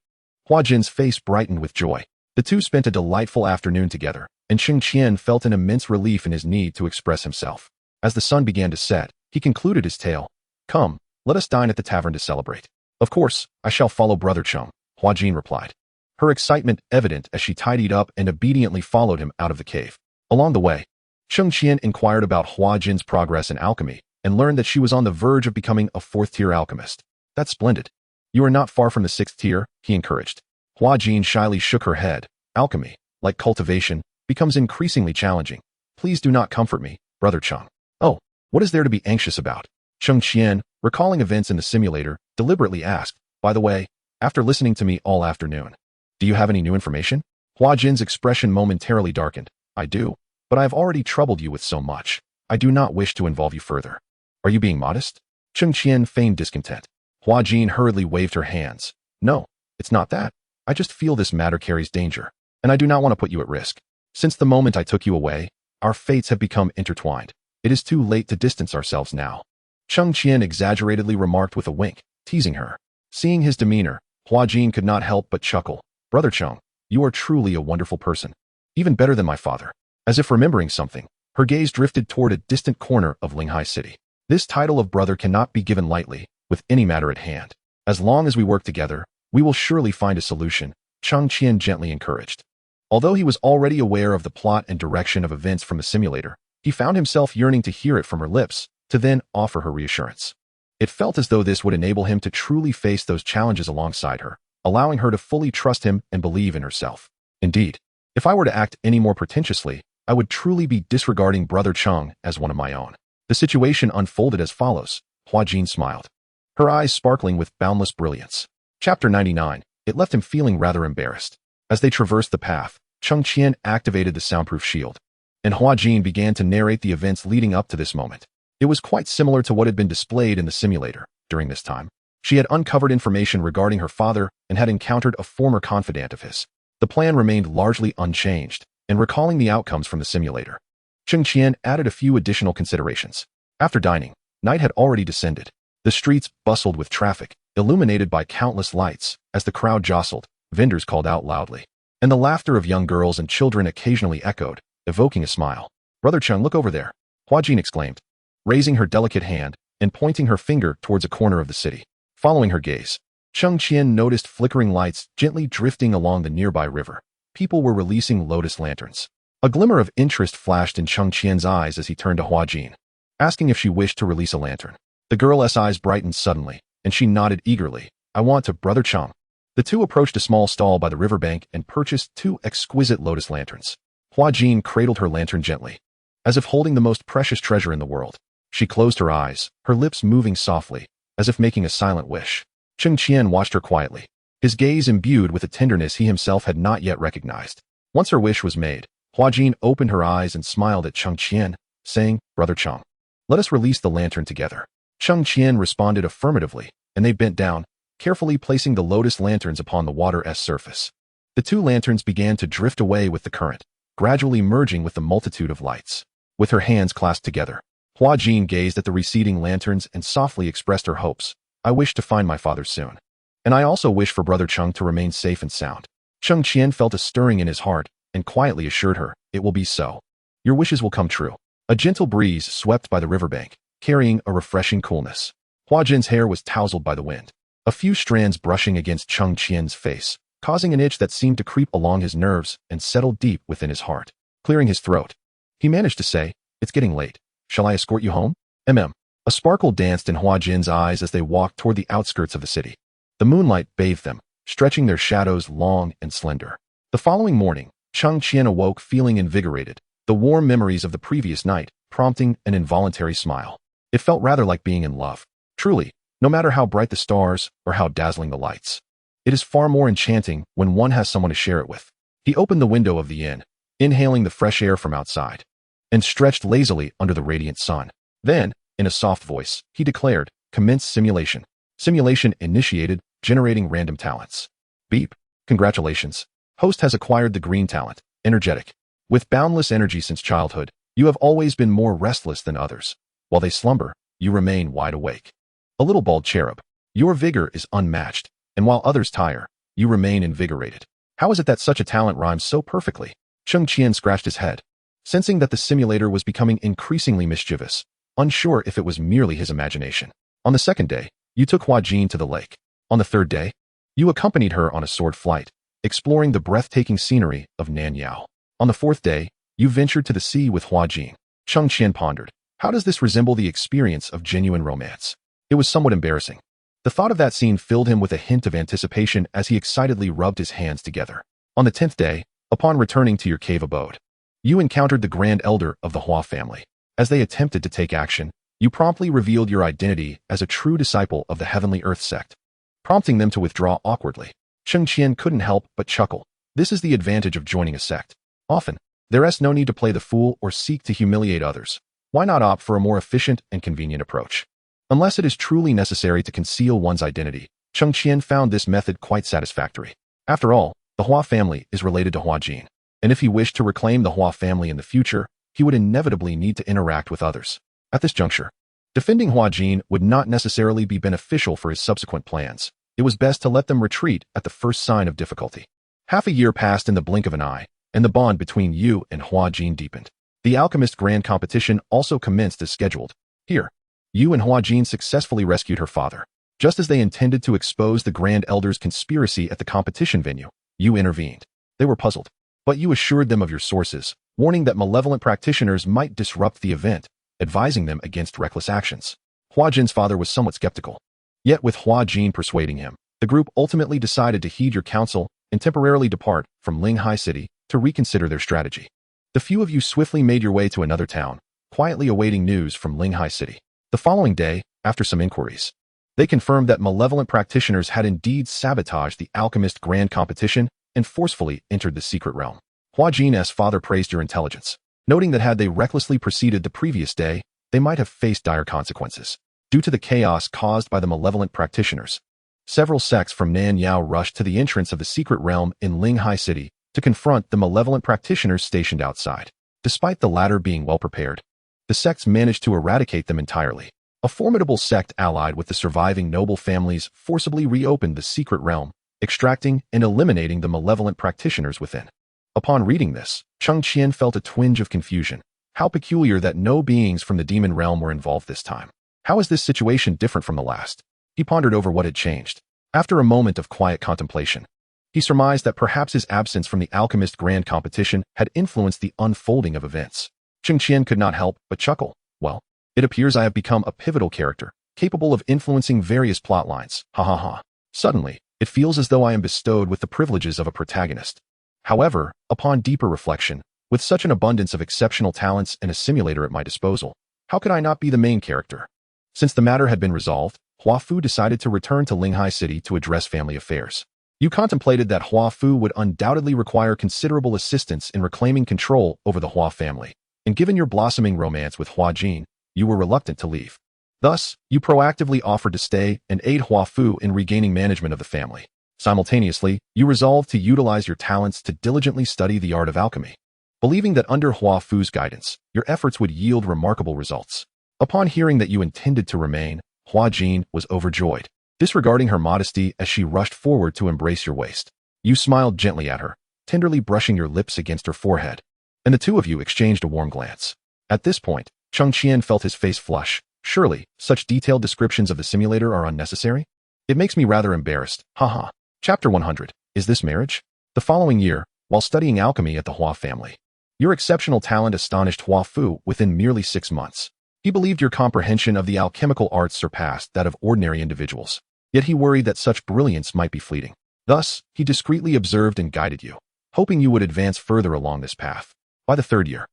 Hua Jin's face brightened with joy. The two spent a delightful afternoon together, and Cheng Qian felt an immense relief in his need to express himself. As the sun began to set, he concluded his tale. Come, let us dine at the tavern to celebrate. Of course, I shall follow Brother Cheng, Hua Jin replied, her excitement evident as she tidied up and obediently followed him out of the cave. Along the way, Cheng Qian inquired about Hua Jin's progress in alchemy and learned that she was on the verge of becoming a 4th-tier alchemist. That's splendid. You are not far from the 6th tier, he encouraged. Hua Jin shyly shook her head. Alchemy, like cultivation, becomes increasingly challenging. Please do not comfort me, Brother Cheng. Oh, what is there to be anxious about? Cheng Qian, recalling events in the simulator, deliberately asked, by the way, after listening to me all afternoon, do you have any new information? Hua Jin's expression momentarily darkened. I do, but I have already troubled you with so much. I do not wish to involve you further. Are you being modest? Cheng Qian feigned discontent. Hua Jin hurriedly waved her hands. No, it's not that. I just feel this matter carries danger, and I do not want to put you at risk. Since the moment I took you away, our fates have become intertwined. It is too late to distance ourselves now. Cheng Qian exaggeratedly remarked with a wink, teasing her. Seeing his demeanor, Hua Jin could not help but chuckle. Brother Cheng, you are truly a wonderful person. Even better than my father. As if remembering something, her gaze drifted toward a distant corner of Linghai City. This title of brother cannot be given lightly, with any matter at hand. As long as we work together, we will surely find a solution, Cheng Qian gently encouraged. Although he was already aware of the plot and direction of events from the simulator, he found himself yearning to hear it from her lips, to then offer her reassurance. It felt as though this would enable him to truly face those challenges alongside her, allowing her to fully trust him and believe in herself. Indeed, if I were to act any more pretentiously, I would truly be disregarding Brother Cheng as one of my own. The situation unfolded as follows. Hua Jin smiled, her eyes sparkling with boundless brilliance. Chapter 99. It left him feeling rather embarrassed. As they traversed the path, Cheng Qian activated the soundproof shield, and Hua Jin began to narrate the events leading up to this moment. It was quite similar to what had been displayed in the simulator. During this time, she had uncovered information regarding her father and had encountered a former confidant of his. The plan remained largely unchanged, and recalling the outcomes from the simulator, Cheng Qian added a few additional considerations. After dining, night had already descended. The streets bustled with traffic, illuminated by countless lights. As the crowd jostled, vendors called out loudly, and the laughter of young girls and children occasionally echoed, evoking a smile. Brother Cheng, look over there, Hua Jin exclaimed, raising her delicate hand and pointing her finger towards a corner of the city. Following her gaze, Cheng Qian noticed flickering lights gently drifting along the nearby river. People were releasing lotus lanterns, A glimmer of interest flashed in Cheng Qian's eyes as he turned to Hua Jin, asking if she wished to release a lantern. The girl's eyes brightened suddenly, and she nodded eagerly. I want to, Brother Cheng. The two approached a small stall by the riverbank and purchased 2 exquisite lotus lanterns. Hua Jin cradled her lantern gently, as if holding the most precious treasure in the world. She closed her eyes, her lips moving softly, as if making a silent wish. Cheng Qian watched her quietly, his gaze imbued with a tenderness he himself had not yet recognized. Once her wish was made, Hua Jin opened her eyes and smiled at Cheng Qian, saying, Brother Cheng, let us release the lantern together. Cheng Qian responded affirmatively, and they bent down, carefully placing the lotus lanterns upon the water's surface. The 2 lanterns began to drift away with the current, gradually merging with the multitude of lights. With her hands clasped together, Hua Jin gazed at the receding lanterns and softly expressed her hopes. I wish to find my father soon. And I also wish for Brother Cheng to remain safe and sound. Cheng Qian felt a stirring in his heart and quietly assured her, it will be so. Your wishes will come true. A gentle breeze swept by the riverbank, carrying a refreshing coolness. Hua Jin's hair was tousled by the wind, a few strands brushing against Cheng Qian's face, causing an itch that seemed to creep along his nerves and settle deep within his heart. Clearing his throat, he managed to say, it's getting late. Shall I escort you home? A sparkle danced in Hua Jin's eyes as they walked toward the outskirts of the city. The moonlight bathed them, stretching their shadows long and slender. The following morning, Cheng Qian awoke feeling invigorated, the warm memories of the previous night prompting an involuntary smile. It felt rather like being in love. Truly, no matter how bright the stars or how dazzling the lights, it is far more enchanting when one has someone to share it with. He opened the window of the inn, inhaling the fresh air from outside, and stretched lazily under the radiant sun. Then, in a soft voice, he declared, commence simulation. Simulation initiated, generating random talents. Beep. Congratulations. Host has acquired the green talent, energetic. With boundless energy since childhood, you have always been more restless than others. While they slumber, you remain wide awake. A little bald cherub. Your vigor is unmatched, and while others tire, you remain invigorated. How is it that such a talent rhymes so perfectly? Cheng Qian scratched his head, sensing that the simulator was becoming increasingly mischievous, unsure if it was merely his imagination. On the second day, you took Hua Jin to the lake. On the third day, you accompanied her on a sword flight, exploring the breathtaking scenery of Nanyao. On the fourth day, you ventured to the sea with Hua Jin. Cheng Qian pondered, how does this resemble the experience of genuine romance? It was somewhat embarrassing. The thought of that scene filled him with a hint of anticipation as he excitedly rubbed his hands together. On the 10th day, upon returning to your cave abode, you encountered the grand elder of the Hua family. As they attempted to take action, you promptly revealed your identity as a true disciple of the Heavenly Earth sect, prompting them to withdraw awkwardly. Cheng Qian couldn't help but chuckle. This is the advantage of joining a sect. Often, there's no need to play the fool or seek to humiliate others. Why not opt for a more efficient and convenient approach? Unless it is truly necessary to conceal one's identity, Cheng Qian found this method quite satisfactory. After all, the Hua family is related to Hua Jin, and if he wished to reclaim the Hua family in the future, he would inevitably need to interact with others. At this juncture, defending Hua Jin would not necessarily be beneficial for his subsequent plans. It was best to let them retreat at the first sign of difficulty. Half a year passed in the blink of an eye, and the bond between you and Hua Jin deepened. The Alchemist Grand Competition also commenced as scheduled. Here, you and Hua Jin successfully rescued her father. Just as they intended to expose the Grand Elder's conspiracy at the competition venue, you intervened. They were puzzled, but you assured them of your sources, warning that malevolent practitioners might disrupt the event, advising them against reckless actions. Hua Jin's father was somewhat skeptical. Yet with Hua Jin persuading him, the group ultimately decided to heed your counsel and temporarily depart from Linghai City to reconsider their strategy. The few of you swiftly made your way to another town, quietly awaiting news from Linghai City. The following day, after some inquiries, they confirmed that malevolent practitioners had indeed sabotaged the Alchemist Grand Competition and forcefully entered the secret realm. Hua Jin's father praised your intelligence, noting that had they recklessly proceeded the previous day, they might have faced dire consequences. Due to the chaos caused by the malevolent practitioners, several sects from Nanyao rushed to the entrance of the secret realm in Linghai City to confront the malevolent practitioners stationed outside. Despite the latter being well prepared, the sects managed to eradicate them entirely. A formidable sect allied with the surviving noble families forcibly reopened the secret realm, extracting and eliminating the malevolent practitioners within. Upon reading this, Cheng Qian felt a twinge of confusion. How peculiar that no beings from the demon realm were involved this time. How is this situation different from the last? He pondered over what had changed. After a moment of quiet contemplation, he He surmised that perhaps his absence from the alchemist grand competition had influenced the unfolding of events. Cheng Qian could not help but chuckle. Well, it appears I have become a pivotal character, capable of influencing various plot lines. Ha ha ha. Suddenly, it feels as though I am bestowed with the privileges of a protagonist. However, upon deeper reflection, with such an abundance of exceptional talents and a simulator at my disposal, how could I not be the main character? Since the matter had been resolved, Hua Fu decided to return to Linghai City to address family affairs. You contemplated that Hua Fu would undoubtedly require considerable assistance in reclaiming control over the Hua family, and given your blossoming romance with Hua Jin, you were reluctant to leave. Thus, you proactively offered to stay and aid Hua Fu in regaining management of the family. Simultaneously, you resolved to utilize your talents to diligently study the art of alchemy, believing that under Hua Fu's guidance, your efforts would yield remarkable results. Upon hearing that you intended to remain, Hua Jin was overjoyed, disregarding her modesty as she rushed forward to embrace your waist. You smiled gently at her, tenderly brushing your lips against her forehead, and the two of you exchanged a warm glance. At this point, Cheng Qian felt his face flush. Surely, such detailed descriptions of the simulator are unnecessary? It makes me rather embarrassed. Haha. Chapter 100. Is this marriage? The following year, while studying alchemy at the Hua family, your exceptional talent astonished Hua Fu within merely 6 months. He believed your comprehension of the alchemical arts surpassed that of ordinary individuals, yet he worried that such brilliance might be fleeting. Thus, he discreetly observed and guided you, hoping you would advance further along this path. By the 3rd year,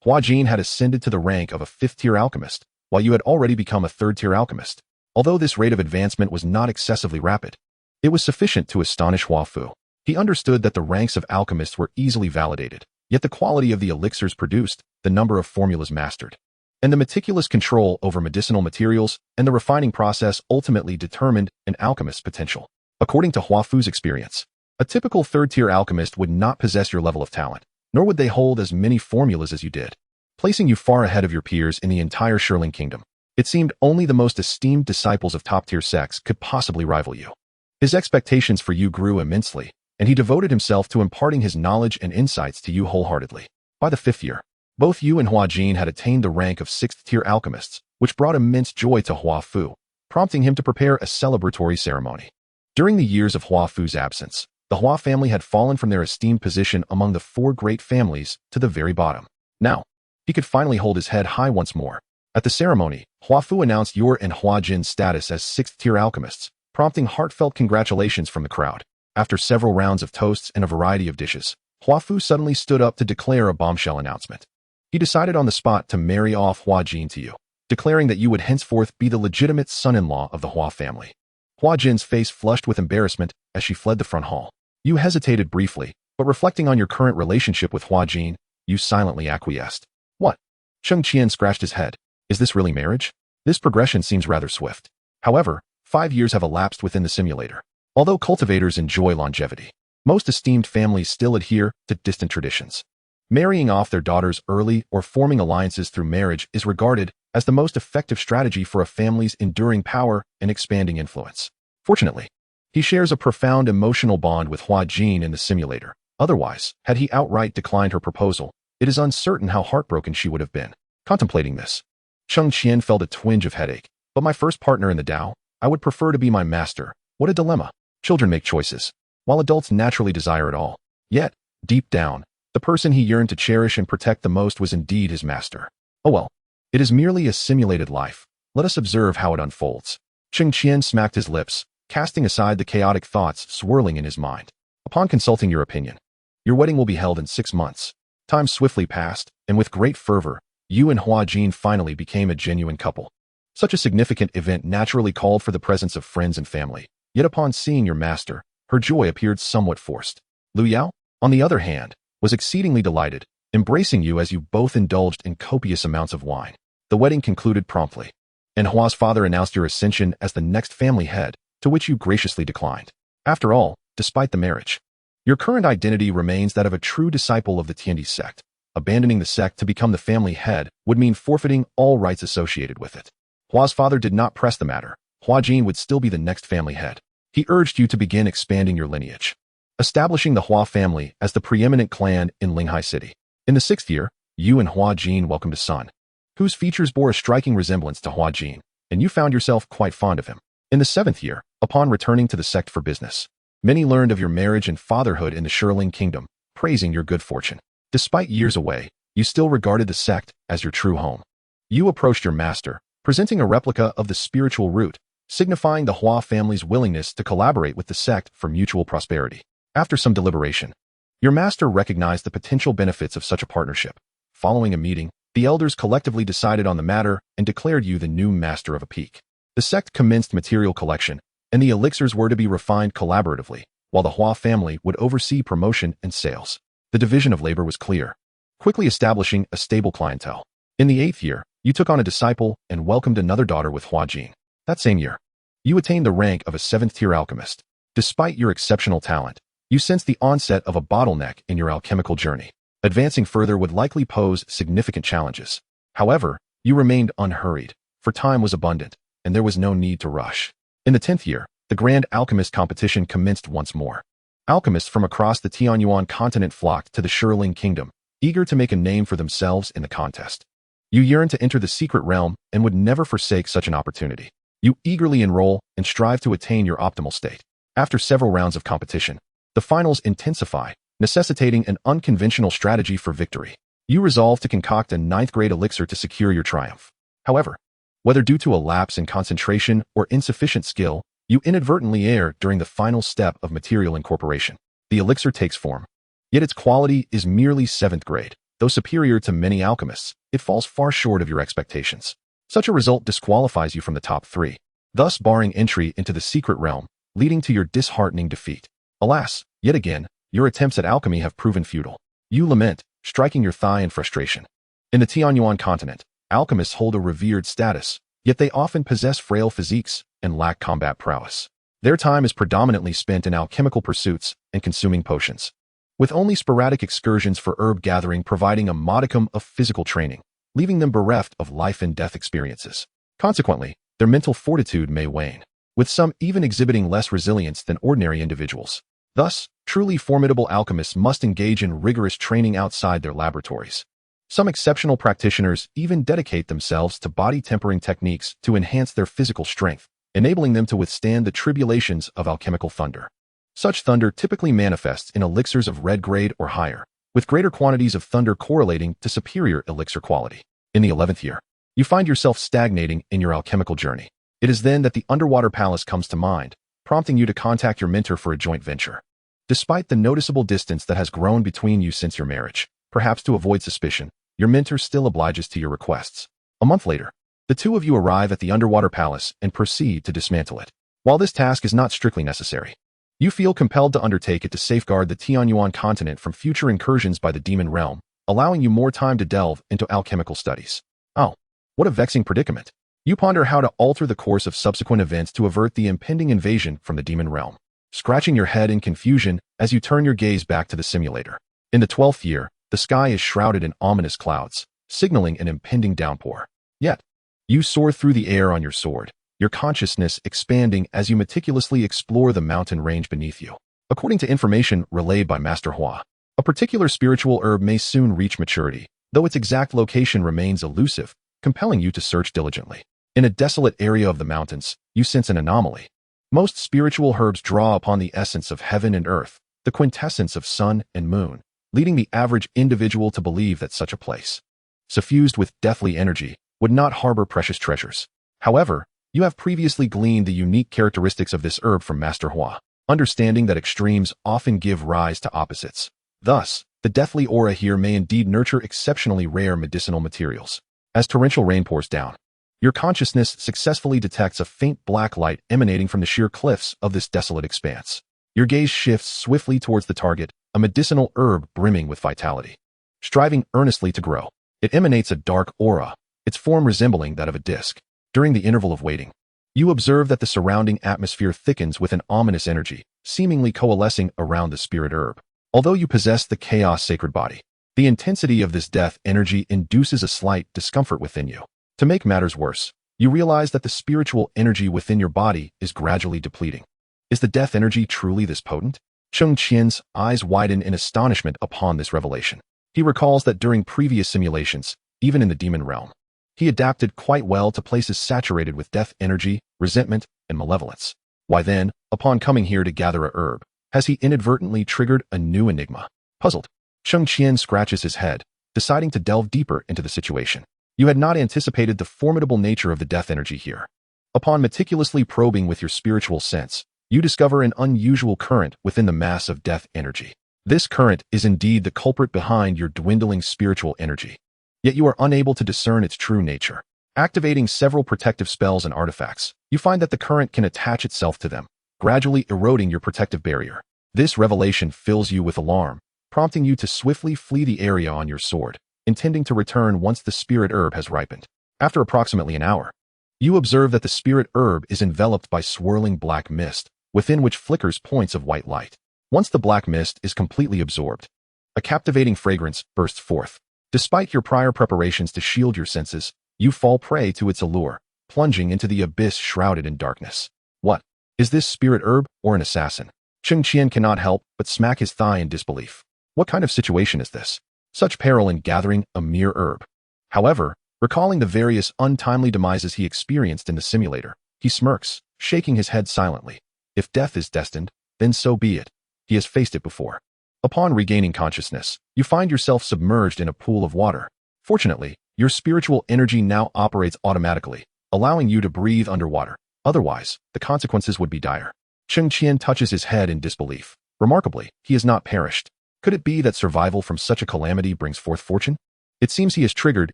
Hua Jin had ascended to the rank of a 5th-tier alchemist, while you had already become a 3rd-tier alchemist. Although this rate of advancement was not excessively rapid, it was sufficient to astonish Hua Fu. He understood that the ranks of alchemists were easily validated, yet the quality of the elixirs produced, the number of formulas mastered, and the meticulous control over medicinal materials and the refining process ultimately determined an alchemist's potential. According to Hua Fu's experience, a typical 3rd-tier alchemist would not possess your level of talent, nor would they hold as many formulas as you did, placing you far ahead of your peers in the entire Shirling Kingdom. It seemed only the most esteemed disciples of top-tier sects could possibly rival you. His expectations for you grew immensely, and he devoted himself to imparting his knowledge and insights to you wholeheartedly. By the 5th year, both you and Hua Jin had attained the rank of 6th-tier alchemists, which brought immense joy to Hua Fu, prompting him to prepare a celebratory ceremony. During the years of Hua Fu's absence, the Hua family had fallen from their esteemed position among the 4 great families to the very bottom. Now, he could finally hold his head high once more. At the ceremony, Hua Fu announced your and Hua Jin's status as 6th-tier alchemists, prompting heartfelt congratulations from the crowd. After several rounds of toasts and a variety of dishes, Hua Fu suddenly stood up to declare a bombshell announcement. He decided on the spot to marry off Hua Jin to you, declaring that you would henceforth be the legitimate son-in-law of the Hua family. Hua Jin's face flushed with embarrassment as she fled the front hall. You hesitated briefly, but reflecting on your current relationship with Hua Jin, you silently acquiesced. What? Cheng Qian scratched his head. Is this really marriage? This progression seems rather swift. However, 5 years have elapsed within the simulator. Although cultivators enjoy longevity, most esteemed families still adhere to distant traditions. Marrying off their daughters early or forming alliances through marriage is regarded as the most effective strategy for a family's enduring power and expanding influence. Fortunately, he shares a profound emotional bond with Hua Jin in the simulator. Otherwise, had he outright declined her proposal, it is uncertain how heartbroken she would have been. Contemplating this, Cheng Qian felt a twinge of headache. But my first partner in the Tao, I would prefer to be my master. What a dilemma. Children make choices, while adults naturally desire it all. Yet, deep down, the person he yearned to cherish and protect the most was indeed his master. Oh well, it is merely a simulated life. Let us observe how it unfolds. Cheng Qian smacked his lips, casting aside the chaotic thoughts swirling in his mind. Upon consulting your opinion, your wedding will be held in 6 months. Time swiftly passed, and with great fervor, you and Hua Jin finally became a genuine couple. Such a significant event naturally called for the presence of friends and family. Yet upon seeing your master, her joy appeared somewhat forced. Yue Yao, on the other hand, was exceedingly delighted, embracing you as you both indulged in copious amounts of wine. The wedding concluded promptly, and Hua's father announced your ascension as the next family head, to which you graciously declined. After all, despite the marriage, your current identity remains that of a true disciple of the Tiandi sect. Abandoning the sect to become the family head would mean forfeiting all rights associated with it. Hua's father did not press the matter. Hua Jin would still be the next family head. He urged you to begin expanding your lineage, establishing the Hua family as the preeminent clan in Linghai City. In the 6th year, you and Hua Jin welcomed a son, whose features bore a striking resemblance to Hua Jin, and you found yourself quite fond of him. In the 7th year, upon returning to the sect for business, Many learned of your marriage and fatherhood in the Shirling Kingdom, praising your good fortune. Despite years away, you still regarded the sect as your true home. You approached your master, presenting a replica of the spiritual root, signifying the Hua family's willingness to collaborate with the sect for mutual prosperity. After some deliberation, your master recognized the potential benefits of such a partnership. Following a meeting, the elders collectively decided on the matter and declared you the new master of a peak. The sect commenced material collection, and the elixirs were to be refined collaboratively, while the Hua family would oversee promotion and sales. The division of labor was clear, quickly establishing a stable clientele. In the 8th year, you took on a disciple and welcomed another daughter with Hua Jing. That same year, you attained the rank of a 7th-tier alchemist. Despite your exceptional talent, you sensed the onset of a bottleneck in your alchemical journey. Advancing further would likely pose significant challenges. However, you remained unhurried, for time was abundant, and there was no need to rush. In the 10th year, the Grand Alchemist competition commenced once more. Alchemists from across the Tianyuan continent flocked to the Shirling Kingdom, eager to make a name for themselves in the contest. You yearned to enter the secret realm and would never forsake such an opportunity. You eagerly enroll and strive to attain your optimal state. After several rounds of competition, the finals intensify, necessitating an unconventional strategy for victory. You resolve to concoct a 9th-grade elixir to secure your triumph. However, whether due to a lapse in concentration or insufficient skill, you inadvertently err during the final step of material incorporation. The elixir takes form, yet its quality is merely 7th grade. Though superior to many alchemists, it falls far short of your expectations. Such a result disqualifies you from the top 3, thus barring entry into the secret realm, leading to your disheartening defeat. Alas, yet again, your attempts at alchemy have proven futile. You lament, striking your thigh in frustration. In the Tianyuan continent, alchemists hold a revered status, yet they often possess frail physiques and lack combat prowess. Their time is predominantly spent in alchemical pursuits and consuming potions, with only sporadic excursions for herb gathering providing a modicum of physical training, leaving them bereft of life and death experiences. Consequently, their mental fortitude may wane, with some even exhibiting less resilience than ordinary individuals. Thus, truly formidable alchemists must engage in rigorous training outside their laboratories. Some exceptional practitioners even dedicate themselves to body tempering techniques to enhance their physical strength, enabling them to withstand the tribulations of alchemical thunder. Such thunder typically manifests in elixirs of red grade or higher, with greater quantities of thunder correlating to superior elixir quality. In the 11th year, you find yourself stagnating in your alchemical journey. It is then that the underwater palace comes to mind, prompting you to contact your mentor for a joint venture. Despite the noticeable distance that has grown between you since your marriage, perhaps to avoid suspicion, your mentor still obliges to your requests. A month later, the two of you arrive at the underwater palace and proceed to dismantle it. While this task is not strictly necessary, you feel compelled to undertake it to safeguard the Tianyuan continent from future incursions by the demon realm, allowing you more time to delve into alchemical studies. Oh, what a vexing predicament. You ponder how to alter the course of subsequent events to avert the impending invasion from the demon realm, scratching your head in confusion as you turn your gaze back to the simulator. In the 12th year, the sky is shrouded in ominous clouds, signaling an impending downpour. Yet, you soar through the air on your sword, your consciousness expanding as you meticulously explore the mountain range beneath you. According to information relayed by Master Hua, a particular spiritual herb may soon reach maturity, though its exact location remains elusive, compelling you to search diligently. In a desolate area of the mountains, you sense an anomaly. Most spiritual herbs draw upon the essence of heaven and earth, the quintessence of sun and moon, leading the average individual to believe that such a place, suffused with deathly energy, would not harbor precious treasures. However, you have previously gleaned the unique characteristics of this herb from Master Hua, understanding that extremes often give rise to opposites. Thus, the deathly aura here may indeed nurture exceptionally rare medicinal materials. As torrential rain pours down, your consciousness successfully detects a faint black light emanating from the sheer cliffs of this desolate expanse. Your gaze shifts swiftly towards the target, a medicinal herb brimming with vitality. Striving earnestly to grow, it emanates a dark aura, its form resembling that of a disc. During the interval of waiting, you observe that the surrounding atmosphere thickens with an ominous energy, seemingly coalescing around the spirit herb. Although you possess the chaos sacred body, the intensity of this death energy induces a slight discomfort within you. To make matters worse, you realize that the spiritual energy within your body is gradually depleting. Is the death energy truly this potent? Cheng Qian's eyes widen in astonishment upon this revelation. He recalls that during previous simulations, even in the demon realm, he adapted quite well to places saturated with death energy, resentment, and malevolence. Why then, upon coming here to gather a herb, has he inadvertently triggered a new enigma? Puzzled, Cheng Qian scratches his head, deciding to delve deeper into the situation. You had not anticipated the formidable nature of the death energy here. Upon meticulously probing with your spiritual sense, you discover an unusual current within the mass of death energy. This current is indeed the culprit behind your dwindling spiritual energy. Yet you are unable to discern its true nature. Activating several protective spells and artifacts, you find that the current can attach itself to them, gradually eroding your protective barrier. This revelation fills you with alarm, prompting you to swiftly flee the area on your sword, intending to return once the spirit herb has ripened. After approximately an hour, you observe that the spirit herb is enveloped by swirling black mist, within which flickers points of white light. Once the black mist is completely absorbed, a captivating fragrance bursts forth. Despite your prior preparations to shield your senses, you fall prey to its allure, plunging into the abyss shrouded in darkness. What? Is this spirit herb or an assassin? Cheng Qian cannot help but smack his thigh in disbelief. What kind of situation is this? Such peril in gathering a mere herb. However, recalling the various untimely demises he experienced in the simulator, he smirks, shaking his head silently. If death is destined, then so be it. He has faced it before. Upon regaining consciousness, you find yourself submerged in a pool of water. Fortunately, your spiritual energy now operates automatically, allowing you to breathe underwater. Otherwise, the consequences would be dire. Cheng Qian touches his head in disbelief. Remarkably, he has not perished. Could it be that survival from such a calamity brings forth fortune? It seems he has triggered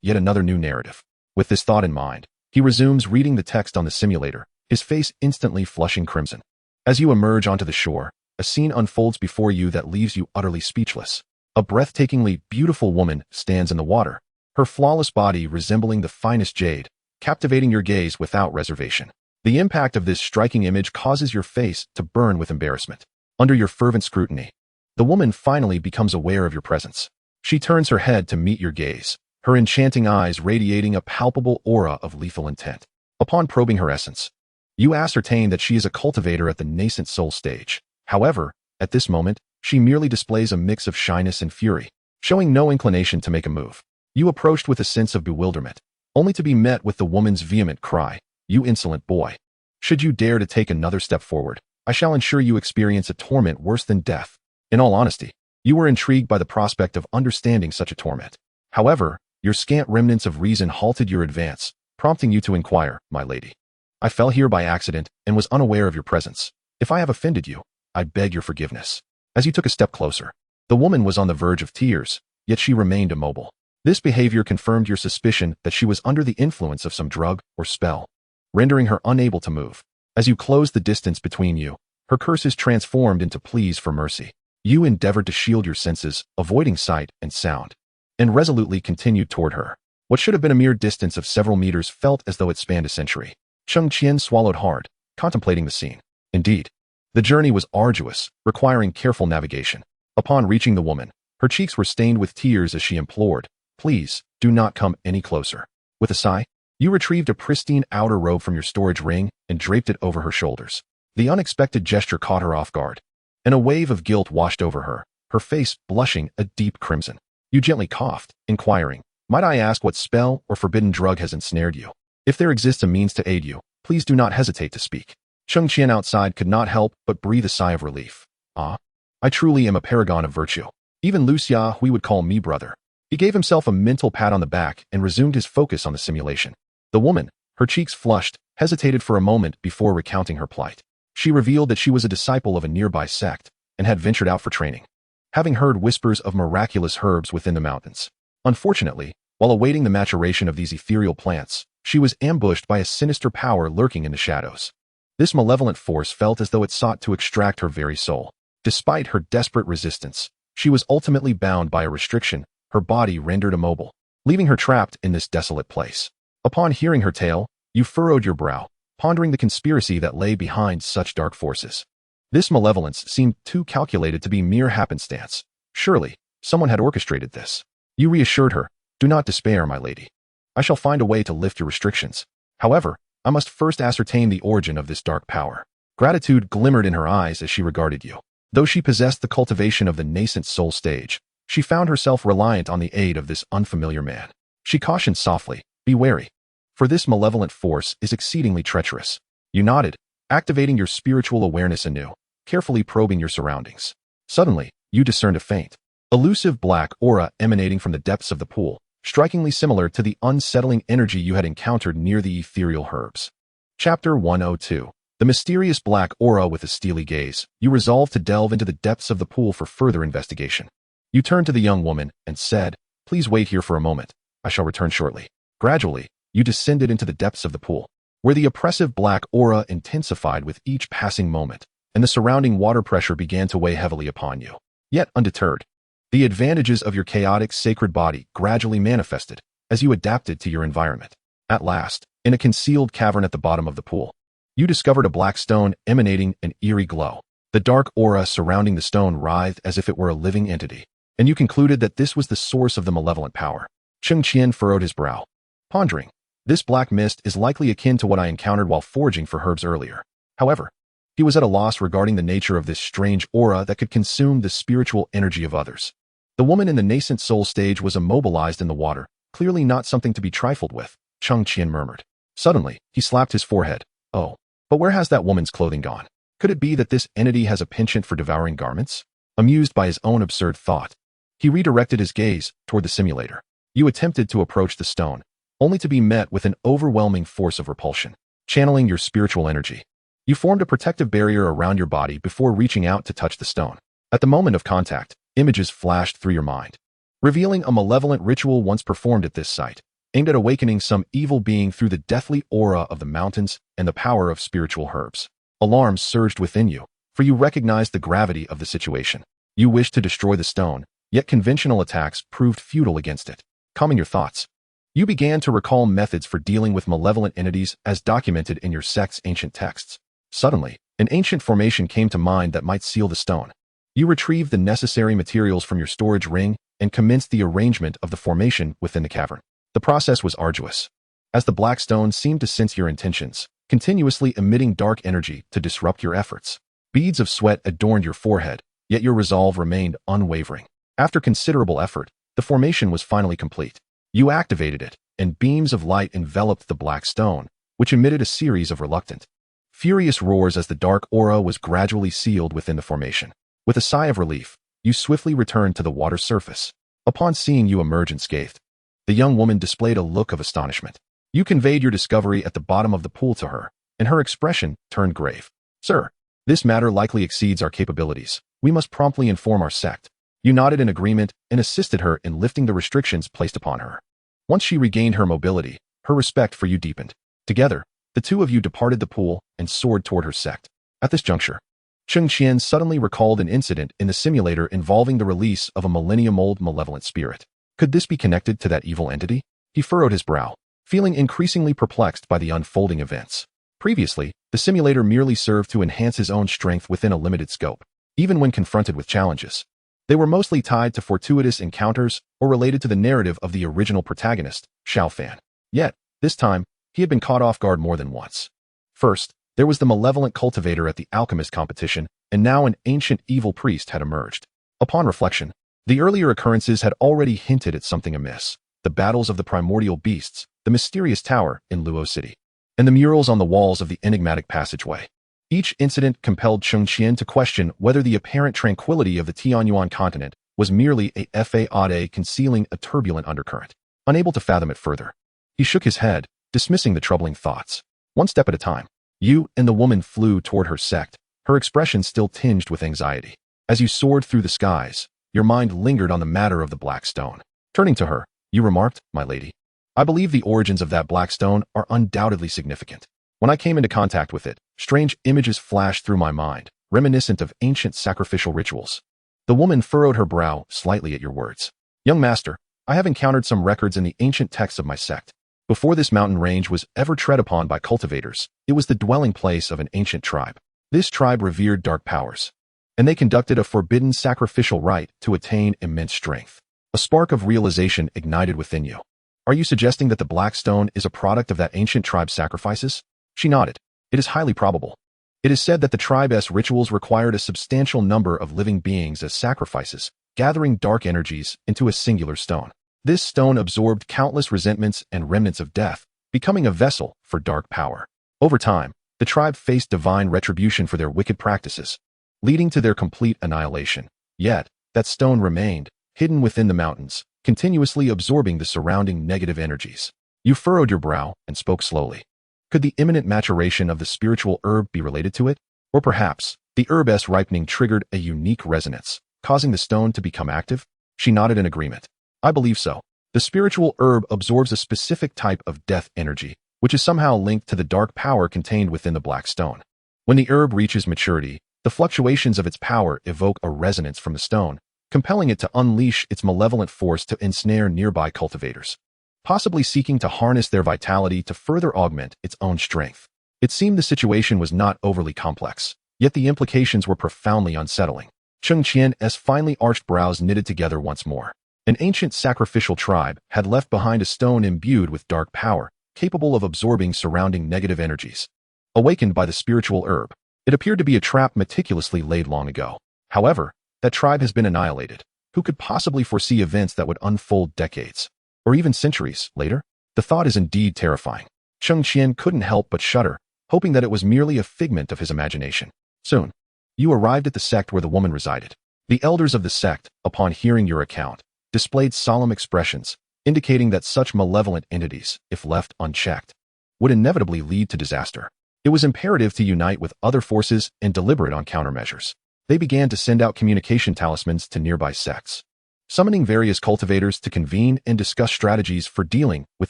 yet another new narrative. With this thought in mind, he resumes reading the text on the simulator, his face instantly flushing crimson. As you emerge onto the shore, a scene unfolds before you that leaves you utterly speechless. A breathtakingly beautiful woman stands in the water, her flawless body resembling the finest jade, captivating your gaze without reservation. The impact of this striking image causes your face to burn with embarrassment. Under your fervent scrutiny, the woman finally becomes aware of your presence. She turns her head to meet your gaze, her enchanting eyes radiating a palpable aura of lethal intent. Upon probing her essence, you ascertain that she is a cultivator at the nascent soul stage. However, at this moment, she merely displays a mix of shyness and fury, showing no inclination to make a move. You approached with a sense of bewilderment, only to be met with the woman's vehement cry, "You insolent boy! Should you dare to take another step forward, I shall ensure you experience a torment worse than death." In all honesty, you were intrigued by the prospect of understanding such a torment. However, your scant remnants of reason halted your advance, prompting you to inquire, "My lady, I fell here by accident and was unaware of your presence. If I have offended you, I beg your forgiveness." As you took a step closer, the woman was on the verge of tears, yet she remained immobile. This behavior confirmed your suspicion that she was under the influence of some drug or spell, rendering her unable to move. As you closed the distance between you, her curses transformed into pleas for mercy. You endeavored to shield your senses, avoiding sight and sound, and resolutely continued toward her. What should have been a mere distance of several meters felt as though it spanned a century. Cheng Qian swallowed hard, contemplating the scene. Indeed, the journey was arduous, requiring careful navigation. Upon reaching the woman, her cheeks were stained with tears as she implored, "Please, do not come any closer." With a sigh, you retrieved a pristine outer robe from your storage ring and draped it over her shoulders. The unexpected gesture caught her off guard, and a wave of guilt washed over her, her face blushing a deep crimson. You gently coughed, inquiring, "Might I ask what spell or forbidden drug has ensnared you? If there exists a means to aid you, please do not hesitate to speak." Cheng Qian outside could not help but breathe a sigh of relief. "Ah, I truly am a paragon of virtue. Even Lucia, we would call me brother." He gave himself a mental pat on the back and resumed his focus on the simulation. The woman, her cheeks flushed, hesitated for a moment before recounting her plight. She revealed that she was a disciple of a nearby sect and had ventured out for training, having heard whispers of miraculous herbs within the mountains. Unfortunately, while awaiting the maturation of these ethereal plants, she was ambushed by a sinister power lurking in the shadows. This malevolent force felt as though it sought to extract her very soul. Despite her desperate resistance, she was ultimately bound by a restriction, her body rendered immobile, leaving her trapped in this desolate place. Upon hearing her tale, you furrowed your brow, pondering the conspiracy that lay behind such dark forces. This malevolence seemed too calculated to be mere happenstance. Surely, someone had orchestrated this. You reassured her, "Do not despair, my lady. I shall find a way to lift your restrictions. However, I must first ascertain the origin of this dark power." Gratitude glimmered in her eyes as she regarded you. Though she possessed the cultivation of the nascent soul stage, she found herself reliant on the aid of this unfamiliar man. She cautioned softly, "Be wary, for this malevolent force is exceedingly treacherous." You nodded, activating your spiritual awareness anew, carefully probing your surroundings. Suddenly, you discerned a faint, elusive black aura emanating from the depths of the pool, strikingly similar to the unsettling energy you had encountered near the ethereal herbs. Chapter 102. The mysterious black aura with a steely gaze. You resolved to delve into the depths of the pool for further investigation. You turned to the young woman and said, "Please wait here for a moment. I shall return shortly." Gradually, you descended into the depths of the pool, where the oppressive black aura intensified with each passing moment, and the surrounding water pressure began to weigh heavily upon you. Yet undeterred, the advantages of your chaotic sacred body gradually manifested as you adapted to your environment. At last, in a concealed cavern at the bottom of the pool, you discovered a black stone emanating an eerie glow. The dark aura surrounding the stone writhed as if it were a living entity, and you concluded that this was the source of the malevolent power. Cheng Qian furrowed his brow, pondering. This black mist is likely akin to what I encountered while foraging for herbs earlier. However, he was at a loss regarding the nature of this strange aura that could consume the spiritual energy of others. The woman in the nascent soul stage was immobilized in the water, clearly not something to be trifled with, Cheng Qian murmured. Suddenly, he slapped his forehead. Oh, but where has that woman's clothing gone? Could it be that this entity has a penchant for devouring garments? Amused by his own absurd thought, he redirected his gaze toward the simulator. You attempted to approach the stone, only to be met with an overwhelming force of repulsion. Channeling your spiritual energy, you formed a protective barrier around your body before reaching out to touch the stone. At the moment of contact, images flashed through your mind, revealing a malevolent ritual once performed at this site, aimed at awakening some evil being through the deathly aura of the mountains and the power of spiritual herbs. Alarm surged within you, for you recognized the gravity of the situation. You wished to destroy the stone, yet conventional attacks proved futile against it. Calming your thoughts, you began to recall methods for dealing with malevolent entities as documented in your sect's ancient texts. Suddenly, an ancient formation came to mind that might seal the stone. You retrieved the necessary materials from your storage ring and commenced the arrangement of the formation within the cavern. The process was arduous, as the black stone seemed to sense your intentions, continuously emitting dark energy to disrupt your efforts. Beads of sweat adorned your forehead, yet your resolve remained unwavering. After considerable effort, the formation was finally complete. You activated it, and beams of light enveloped the black stone, which emitted a series of reluctant, furious roars as the dark aura was gradually sealed within the formation. With a sigh of relief, you swiftly returned to the water's surface. Upon seeing you emerge unscathed, the young woman displayed a look of astonishment. You conveyed your discovery at the bottom of the pool to her, and her expression turned grave. "Sir, this matter likely exceeds our capabilities. We must promptly inform our sect." You nodded in agreement and assisted her in lifting the restrictions placed upon her. Once she regained her mobility, her respect for you deepened. Together, the two of you departed the pool and soared toward her sect. At this juncture, Cheng Qian suddenly recalled an incident in the simulator involving the release of a millennium-old malevolent spirit. Could this be connected to that evil entity? He furrowed his brow, feeling increasingly perplexed by the unfolding events. Previously, the simulator merely served to enhance his own strength within a limited scope, even when confronted with challenges. They were mostly tied to fortuitous encounters or related to the narrative of the original protagonist, Xiao Fan. Yet, this time, he had been caught off guard more than once. First, there was the malevolent cultivator at the alchemist competition, and now an ancient evil priest had emerged. Upon reflection, the earlier occurrences had already hinted at something amiss. The battles of the primordial beasts, the mysterious tower in Luo City, and the murals on the walls of the enigmatic passageway. Each incident compelled Cheng Qian to question whether the apparent tranquility of the Tianyuan continent was merely a fade concealing a turbulent undercurrent. Unable to fathom it further, he shook his head, dismissing the troubling thoughts. One step at a time, you and the woman flew toward her sect, her expression still tinged with anxiety. As you soared through the skies, your mind lingered on the matter of the black stone. Turning to her, you remarked, "My lady, I believe the origins of that black stone are undoubtedly significant. When I came into contact with it, strange images flashed through my mind, reminiscent of ancient sacrificial rituals." The woman furrowed her brow slightly at your words. "Young master, I have encountered some records in the ancient texts of my sect. Before this mountain range was ever tread upon by cultivators, it was the dwelling place of an ancient tribe. This tribe revered dark powers, and they conducted a forbidden sacrificial rite to attain immense strength." A spark of realization ignited within you. "Are you suggesting that the black stone is a product of that ancient tribe's sacrifices?" She nodded. "It is highly probable. It is said that the tribe's rituals required a substantial number of living beings as sacrifices, gathering dark energies into a singular stone. This stone absorbed countless resentments and remnants of death, becoming a vessel for dark power. Over time, The tribe faced divine retribution for their wicked practices, leading to their complete annihilation. Yet, that stone remained, hidden within the mountains, continuously absorbing the surrounding negative energies. You furrowed your brow and spoke slowly. Could the imminent maturation of the spiritual herb be related to it? Or perhaps, the herb's ripening triggered a unique resonance, causing the stone to become active? She nodded in agreement. I believe so. The spiritual herb absorbs a specific type of death energy, which is somehow linked to the dark power contained within the black stone. When the herb reaches maturity, the fluctuations of its power evoke a resonance from the stone, compelling it to unleash its malevolent force to ensnare nearby cultivators, possibly seeking to harness their vitality to further augment its own strength. It seemed the situation was not overly complex, yet the implications were profoundly unsettling. Cheng Qian's finely arched brows knitted together once more. An ancient sacrificial tribe had left behind a stone imbued with dark power, capable of absorbing surrounding negative energies. Awakened by the spiritual herb, it appeared to be a trap meticulously laid long ago. However, that tribe has been annihilated. Who could possibly foresee events that would unfold decades, or even centuries, later? The thought is indeed terrifying. Cheng Qian couldn't help but shudder, hoping that it was merely a figment of his imagination. Soon, you arrived at the sect where the woman resided. The elders of the sect, upon hearing your account, displayed solemn expressions, indicating that such malevolent entities, if left unchecked, would inevitably lead to disaster. It was imperative to unite with other forces and deliberate on countermeasures. They began to send out communication talismans to nearby sects, summoning various cultivators to convene and discuss strategies for dealing with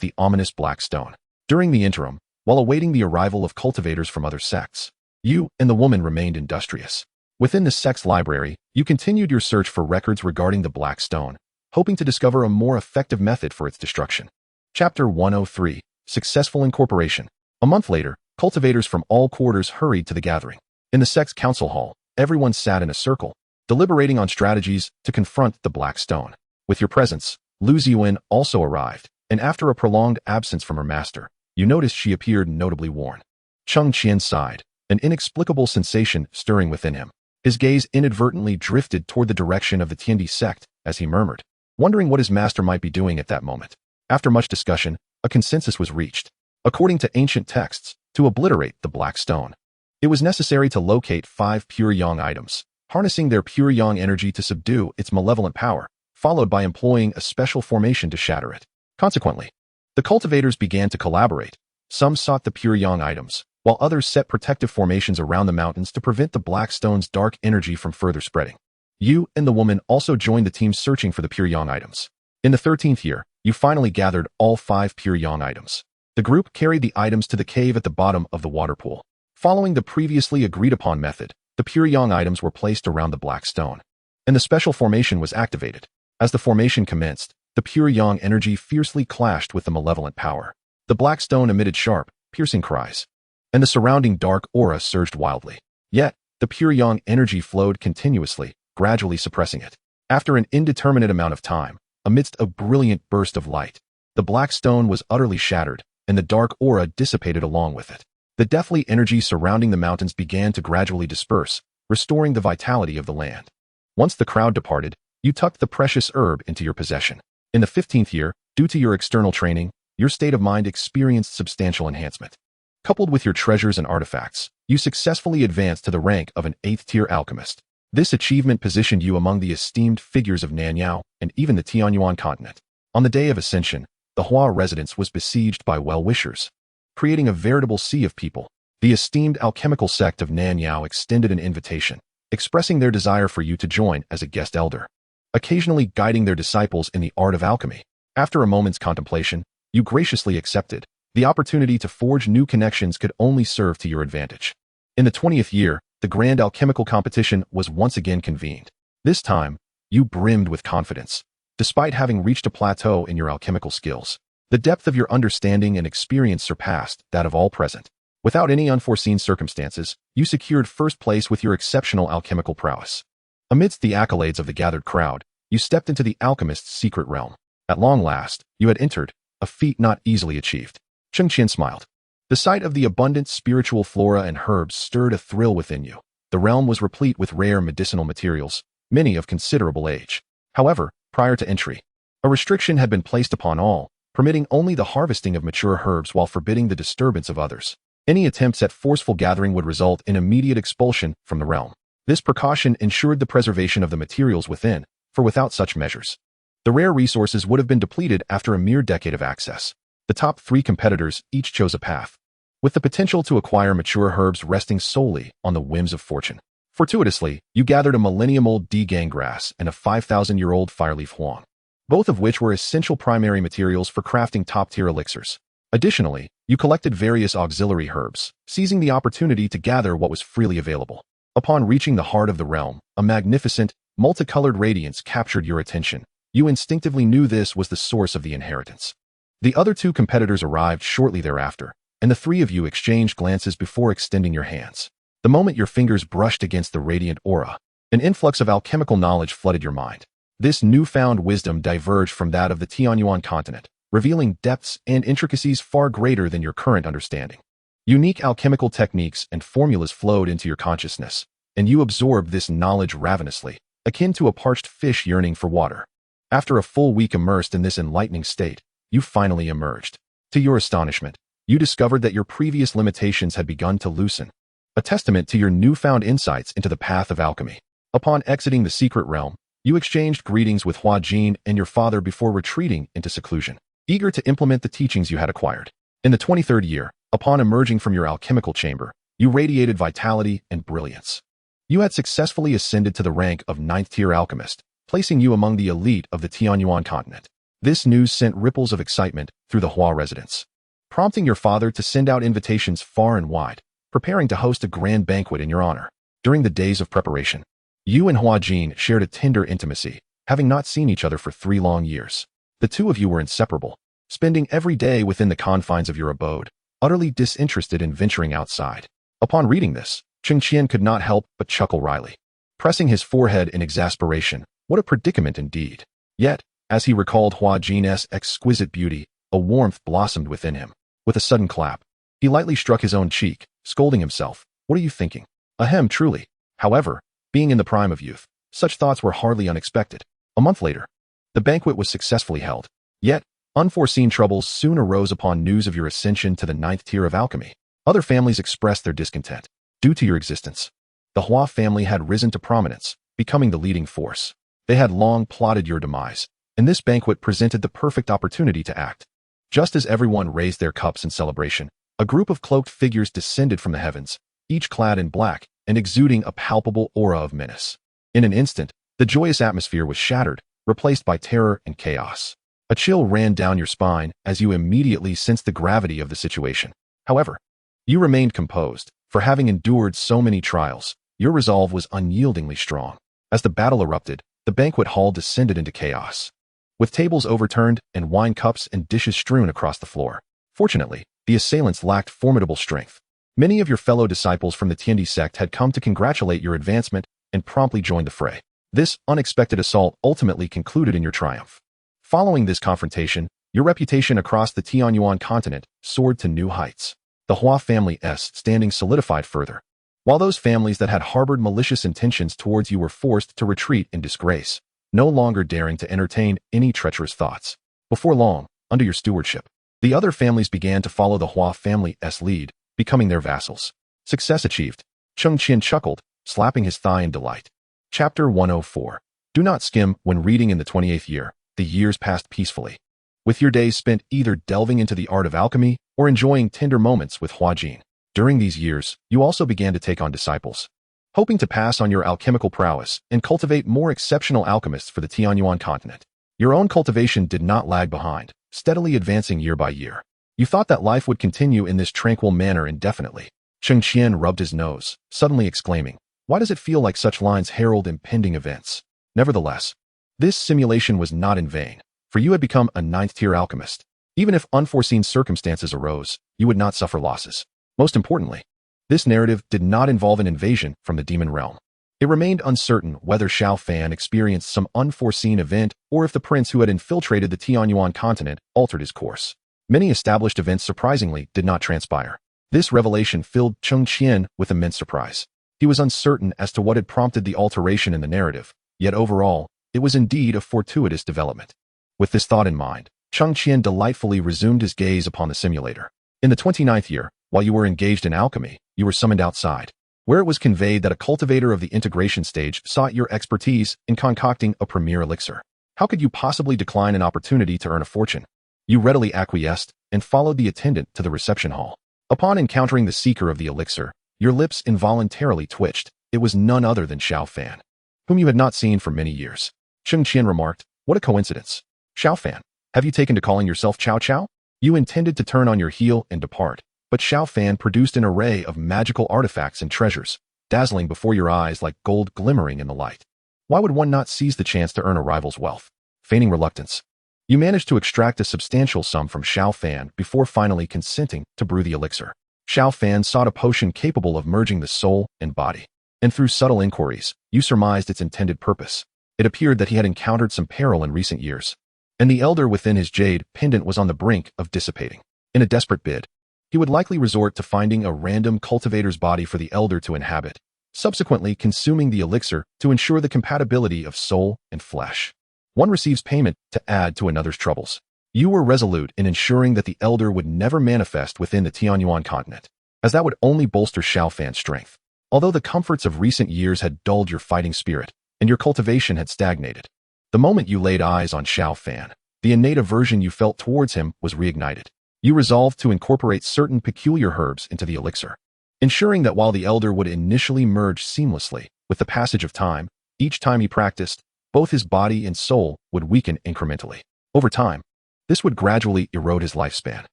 the ominous black stone. During the interim, while awaiting the arrival of cultivators from other sects, you and the woman remained industrious. Within the sect's library, you continued your search for records regarding the black stone, hoping to discover a more effective method for its destruction. Chapter 103, Successful Incorporation. A month later, cultivators from all quarters hurried to the gathering. In the sect's council hall, everyone sat in a circle, deliberating on strategies to confront the black stone. With your presence, Lu Ziyuan also arrived, and after a prolonged absence from her master, you noticed she appeared notably worn. Cheng Qian sighed, an inexplicable sensation stirring within him. His gaze inadvertently drifted toward the direction of the Tiandi sect as he murmured, wondering what his master might be doing at that moment. After much discussion, a consensus was reached. According to ancient texts, to obliterate the black stone, it was necessary to locate 5 pure yang items, harnessing their pure yang energy to subdue its malevolent power, followed by employing a special formation to shatter it. Consequently, the cultivators began to collaborate. Some sought the pure yang items, while others set protective formations around the mountains to prevent the black stone's dark energy from further spreading. You and the woman also joined the team searching for the pure yang items. In the 13th year, you finally gathered all 5 pure yang items. The group carried the items to the cave at the bottom of the water pool. Following the previously agreed-upon method, the pure yang items were placed around the black stone, and the special formation was activated. As the formation commenced, the pure yang energy fiercely clashed with the malevolent power. The black stone emitted sharp, piercing cries, and the surrounding dark aura surged wildly. Yet, the pure yang energy flowed continuously, gradually suppressing it. After an indeterminate amount of time, amidst a brilliant burst of light, the black stone was utterly shattered, and the dark aura dissipated along with it. The deathly energy surrounding the mountains began to gradually disperse, restoring the vitality of the land. Once the crowd departed, you tucked the precious herb into your possession. In the 15th year, due to your external training, your state of mind experienced substantial enhancement. Coupled with your treasures and artifacts, you successfully advanced to the rank of an 8th-tier alchemist. This achievement positioned you among the esteemed figures of Nanyao and even the Tianyuan continent. On the day of ascension, the Hua residence was besieged by well-wishers, creating a veritable sea of people. The esteemed alchemical sect of Nanyao extended an invitation, expressing their desire for you to join as a guest elder, occasionally guiding their disciples in the art of alchemy. After a moment's contemplation, you graciously accepted. The opportunity to forge new connections could only serve to your advantage. In the 20th year, the grand alchemical competition was once again convened. This time, you brimmed with confidence, despite having reached a plateau in your alchemical skills. The depth of your understanding and experience surpassed that of all present. Without any unforeseen circumstances, you secured first place with your exceptional alchemical prowess. Amidst the accolades of the gathered crowd, you stepped into the alchemist's secret realm. At long last, you had entered, a feat not easily achieved. Cheng Qian smiled. The sight of the abundant spiritual flora and herbs stirred a thrill within you. The realm was replete with rare medicinal materials, many of considerable age. However, prior to entry, a restriction had been placed upon all, permitting only the harvesting of mature herbs while forbidding the disturbance of others. Any attempts at forceful gathering would result in immediate expulsion from the realm. This precaution ensured the preservation of the materials within, for without such measures, the rare resources would have been depleted after a mere decade of access. The top 3 competitors each chose a path, with the potential to acquire mature herbs resting solely on the whims of fortune. Fortuitously, you gathered a millennium-old D-gang grass and a 5,000-year-old fireleaf huang, both of which were essential primary materials for crafting top-tier elixirs. Additionally, you collected various auxiliary herbs, seizing the opportunity to gather what was freely available. Upon reaching the heart of the realm, a magnificent, multicolored radiance captured your attention. You instinctively knew this was the source of the inheritance. The other 2 competitors arrived shortly thereafter, and the 3 of you exchanged glances before extending your hands. The moment your fingers brushed against the radiant aura, an influx of alchemical knowledge flooded your mind. This newfound wisdom diverged from that of the Tianyuan continent, revealing depths and intricacies far greater than your current understanding. Unique alchemical techniques and formulas flowed into your consciousness, and you absorbed this knowledge ravenously, akin to a parched fish yearning for water. After a full week immersed in this enlightening state, you finally emerged. To your astonishment, you discovered that your previous limitations had begun to loosen, a testament to your newfound insights into the path of alchemy. Upon exiting the secret realm, you exchanged greetings with Hua Jin and your father before retreating into seclusion, eager to implement the teachings you had acquired. In the 23rd year, upon emerging from your alchemical chamber, you radiated vitality and brilliance. You had successfully ascended to the rank of 9th-tier alchemist, placing you among the elite of the Tianyuan continent. This news sent ripples of excitement through the Hua residence, prompting your father to send out invitations far and wide, preparing to host a grand banquet in your honor. During the days of preparation, you and Hua Jin shared a tender intimacy, having not seen each other for 3 long years. The 2 of you were inseparable, spending every day within the confines of your abode, utterly disinterested in venturing outside. Upon reading this, Cheng Qian could not help but chuckle wryly, pressing his forehead in exasperation. What a predicament indeed. Yet, as he recalled Hua Jin's exquisite beauty, a warmth blossomed within him. With a sudden clap, he lightly struck his own cheek, scolding himself. What are you thinking? Ahem, truly. However, being in the prime of youth, such thoughts were hardly unexpected. A month later, the banquet was successfully held. Yet, unforeseen troubles soon arose upon news of your ascension to the 9th tier of alchemy. Other families expressed their discontent. Due to your existence, the Hua family had risen to prominence, becoming the leading force. They had long plotted your demise, and this banquet presented the perfect opportunity to act. Just as everyone raised their cups in celebration, a group of cloaked figures descended from the heavens, each clad in black and exuding a palpable aura of menace. In an instant, the joyous atmosphere was shattered, replaced by terror and chaos. A chill ran down your spine as you immediately sensed the gravity of the situation. However, you remained composed, for having endured so many trials, your resolve was unyieldingly strong. As the battle erupted, the banquet hall descended into chaos, with tables overturned and wine cups and dishes strewn across the floor. Fortunately, the assailants lacked formidable strength. Many of your fellow disciples from the Tiandi sect had come to congratulate your advancement and promptly joined the fray. This unexpected assault ultimately concluded in your triumph. Following this confrontation, your reputation across the Tianyuan continent soared to new heights. The Hua family's standing solidified further, while those families that had harbored malicious intentions towards you were forced to retreat in disgrace, no longer daring to entertain any treacherous thoughts. Before long, under your stewardship, the other families began to follow the Hua family's lead, becoming their vassals. Success achieved. Cheng Qian chuckled, slapping his thigh in delight. Chapter 104. Do not skim when reading in the 28th year. The years passed peacefully, with your days spent either delving into the art of alchemy or enjoying tender moments with Hua Jin. During these years, you also began to take on disciples, hoping to pass on your alchemical prowess and cultivate more exceptional alchemists for the Tianyuan continent. Your own cultivation did not lag behind, steadily advancing year by year. You thought that life would continue in this tranquil manner indefinitely. Cheng Qian rubbed his nose, suddenly exclaiming, "Why does it feel like such lines herald impending events?" Nevertheless, this simulation was not in vain, for you had become a 9th-tier alchemist. Even if unforeseen circumstances arose, you would not suffer losses. Most importantly, this narrative did not involve an invasion from the demon realm. It remained uncertain whether Xiao Fan experienced some unforeseen event or if the prince who had infiltrated the Tianyuan continent altered his course. Many established events surprisingly did not transpire. This revelation filled Cheng Qian with immense surprise. He was uncertain as to what had prompted the alteration in the narrative, yet overall, it was indeed a fortuitous development. With this thought in mind, Cheng Qian delightfully resumed his gaze upon the simulator. In the 29th year, While you were engaged in alchemy, you were summoned outside, where it was conveyed that a cultivator of the integration stage sought your expertise in concocting a premier elixir. How could you possibly decline an opportunity to earn a fortune? You readily acquiesced and followed the attendant to the reception hall. Upon encountering the seeker of the elixir, your lips involuntarily twitched. It was none other than Xiao Fan, whom you had not seen for many years. Cheng Qian remarked, "What a coincidence. Xiao Fan, have you taken to calling yourself Chow Chow?" You intended to turn on your heel and depart, but Xiao Fan produced an array of magical artifacts and treasures, dazzling before your eyes like gold glimmering in the light. Why would one not seize the chance to earn a rival's wealth? Feigning reluctance, you managed to extract a substantial sum from Xiao Fan before finally consenting to brew the elixir. Xiao Fan sought a potion capable of merging the soul and body, and through subtle inquiries, you surmised its intended purpose. It appeared that he had encountered some peril in recent years, and the elder within his jade pendant was on the brink of dissipating. In a desperate bid, he would likely resort to finding a random cultivator's body for the elder to inhabit, subsequently consuming the elixir to ensure the compatibility of soul and flesh. One receives payment to add to another's troubles. You were resolute in ensuring that the elder would never manifest within the Tianyuan continent, as that would only bolster Xiao Fan's strength. Although the comforts of recent years had dulled your fighting spirit, and your cultivation had stagnated, the moment you laid eyes on Xiao Fan, the innate aversion you felt towards him was reignited. You resolved to incorporate certain peculiar herbs into the elixir, ensuring that while the elder would initially merge seamlessly, with the passage of time, each time he practiced, both his body and soul would weaken incrementally. Over time, this would gradually erode his lifespan.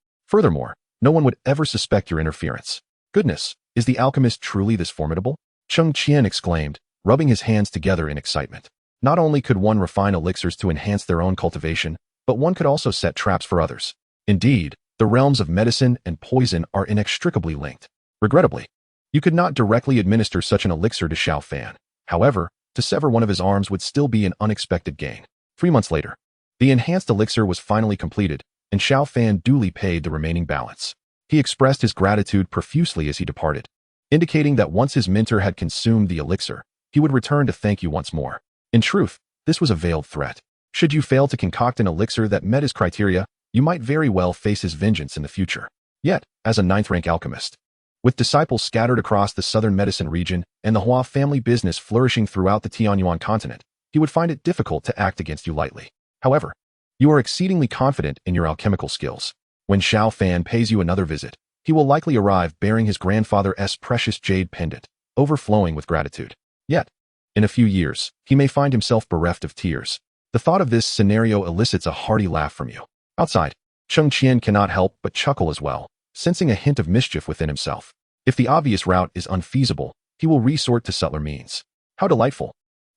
Furthermore, no one would ever suspect your interference. Goodness, is the alchemist truly this formidable? Cheng Qian exclaimed, rubbing his hands together in excitement. Not only could one refine elixirs to enhance their own cultivation, but one could also set traps for others. Indeed, the realms of medicine and poison are inextricably linked. Regrettably, you could not directly administer such an elixir to Xiao Fan. However, to sever one of his arms would still be an unexpected gain. 3 months later, the enhanced elixir was finally completed, and Xiao Fan duly paid the remaining balance. He expressed his gratitude profusely as he departed, indicating that once his mentor had consumed the elixir, he would return to thank you once more. In truth, this was a veiled threat. Should you fail to concoct an elixir that met his criteria, you might very well face his vengeance in the future. Yet, as a 9th-rank alchemist, with disciples scattered across the southern medicine region and the Hua family business flourishing throughout the Tianyuan continent, he would find it difficult to act against you lightly. However, you are exceedingly confident in your alchemical skills. When Xiao Fan pays you another visit, he will likely arrive bearing his grandfather's precious jade pendant, overflowing with gratitude. Yet, in a few years, he may find himself bereft of tears. The thought of this scenario elicits a hearty laugh from you. Outside, Cheng Qian cannot help but chuckle as well, sensing a hint of mischief within himself. If the obvious route is unfeasible, he will resort to subtler means. How delightful.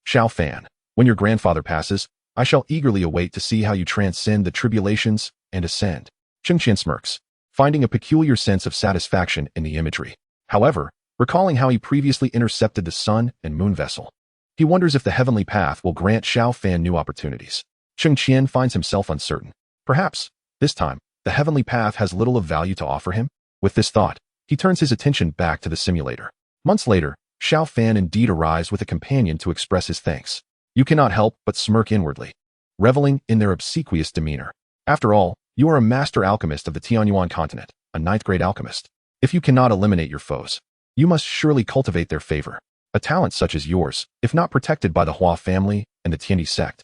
Xiao Fan, when your grandfather passes, I shall eagerly await to see how you transcend the tribulations and ascend. Cheng Qian smirks, finding a peculiar sense of satisfaction in the imagery. However, recalling how he previously intercepted the sun and moon vessel, he wonders if the heavenly path will grant Xiao Fan new opportunities. Cheng Qian finds himself uncertain. Perhaps, this time, the heavenly path has little of value to offer him. With this thought, he turns his attention back to the simulator. Months later, Xiao Fan indeed arrives with a companion to express his thanks. You cannot help but smirk inwardly, reveling in their obsequious demeanor. After all, you are a master alchemist of the Tianyuan continent, a 9th-grade alchemist. If you cannot eliminate your foes, you must surely cultivate their favor. A talent such as yours, if not protected by the Hua family and the Tiandi sect,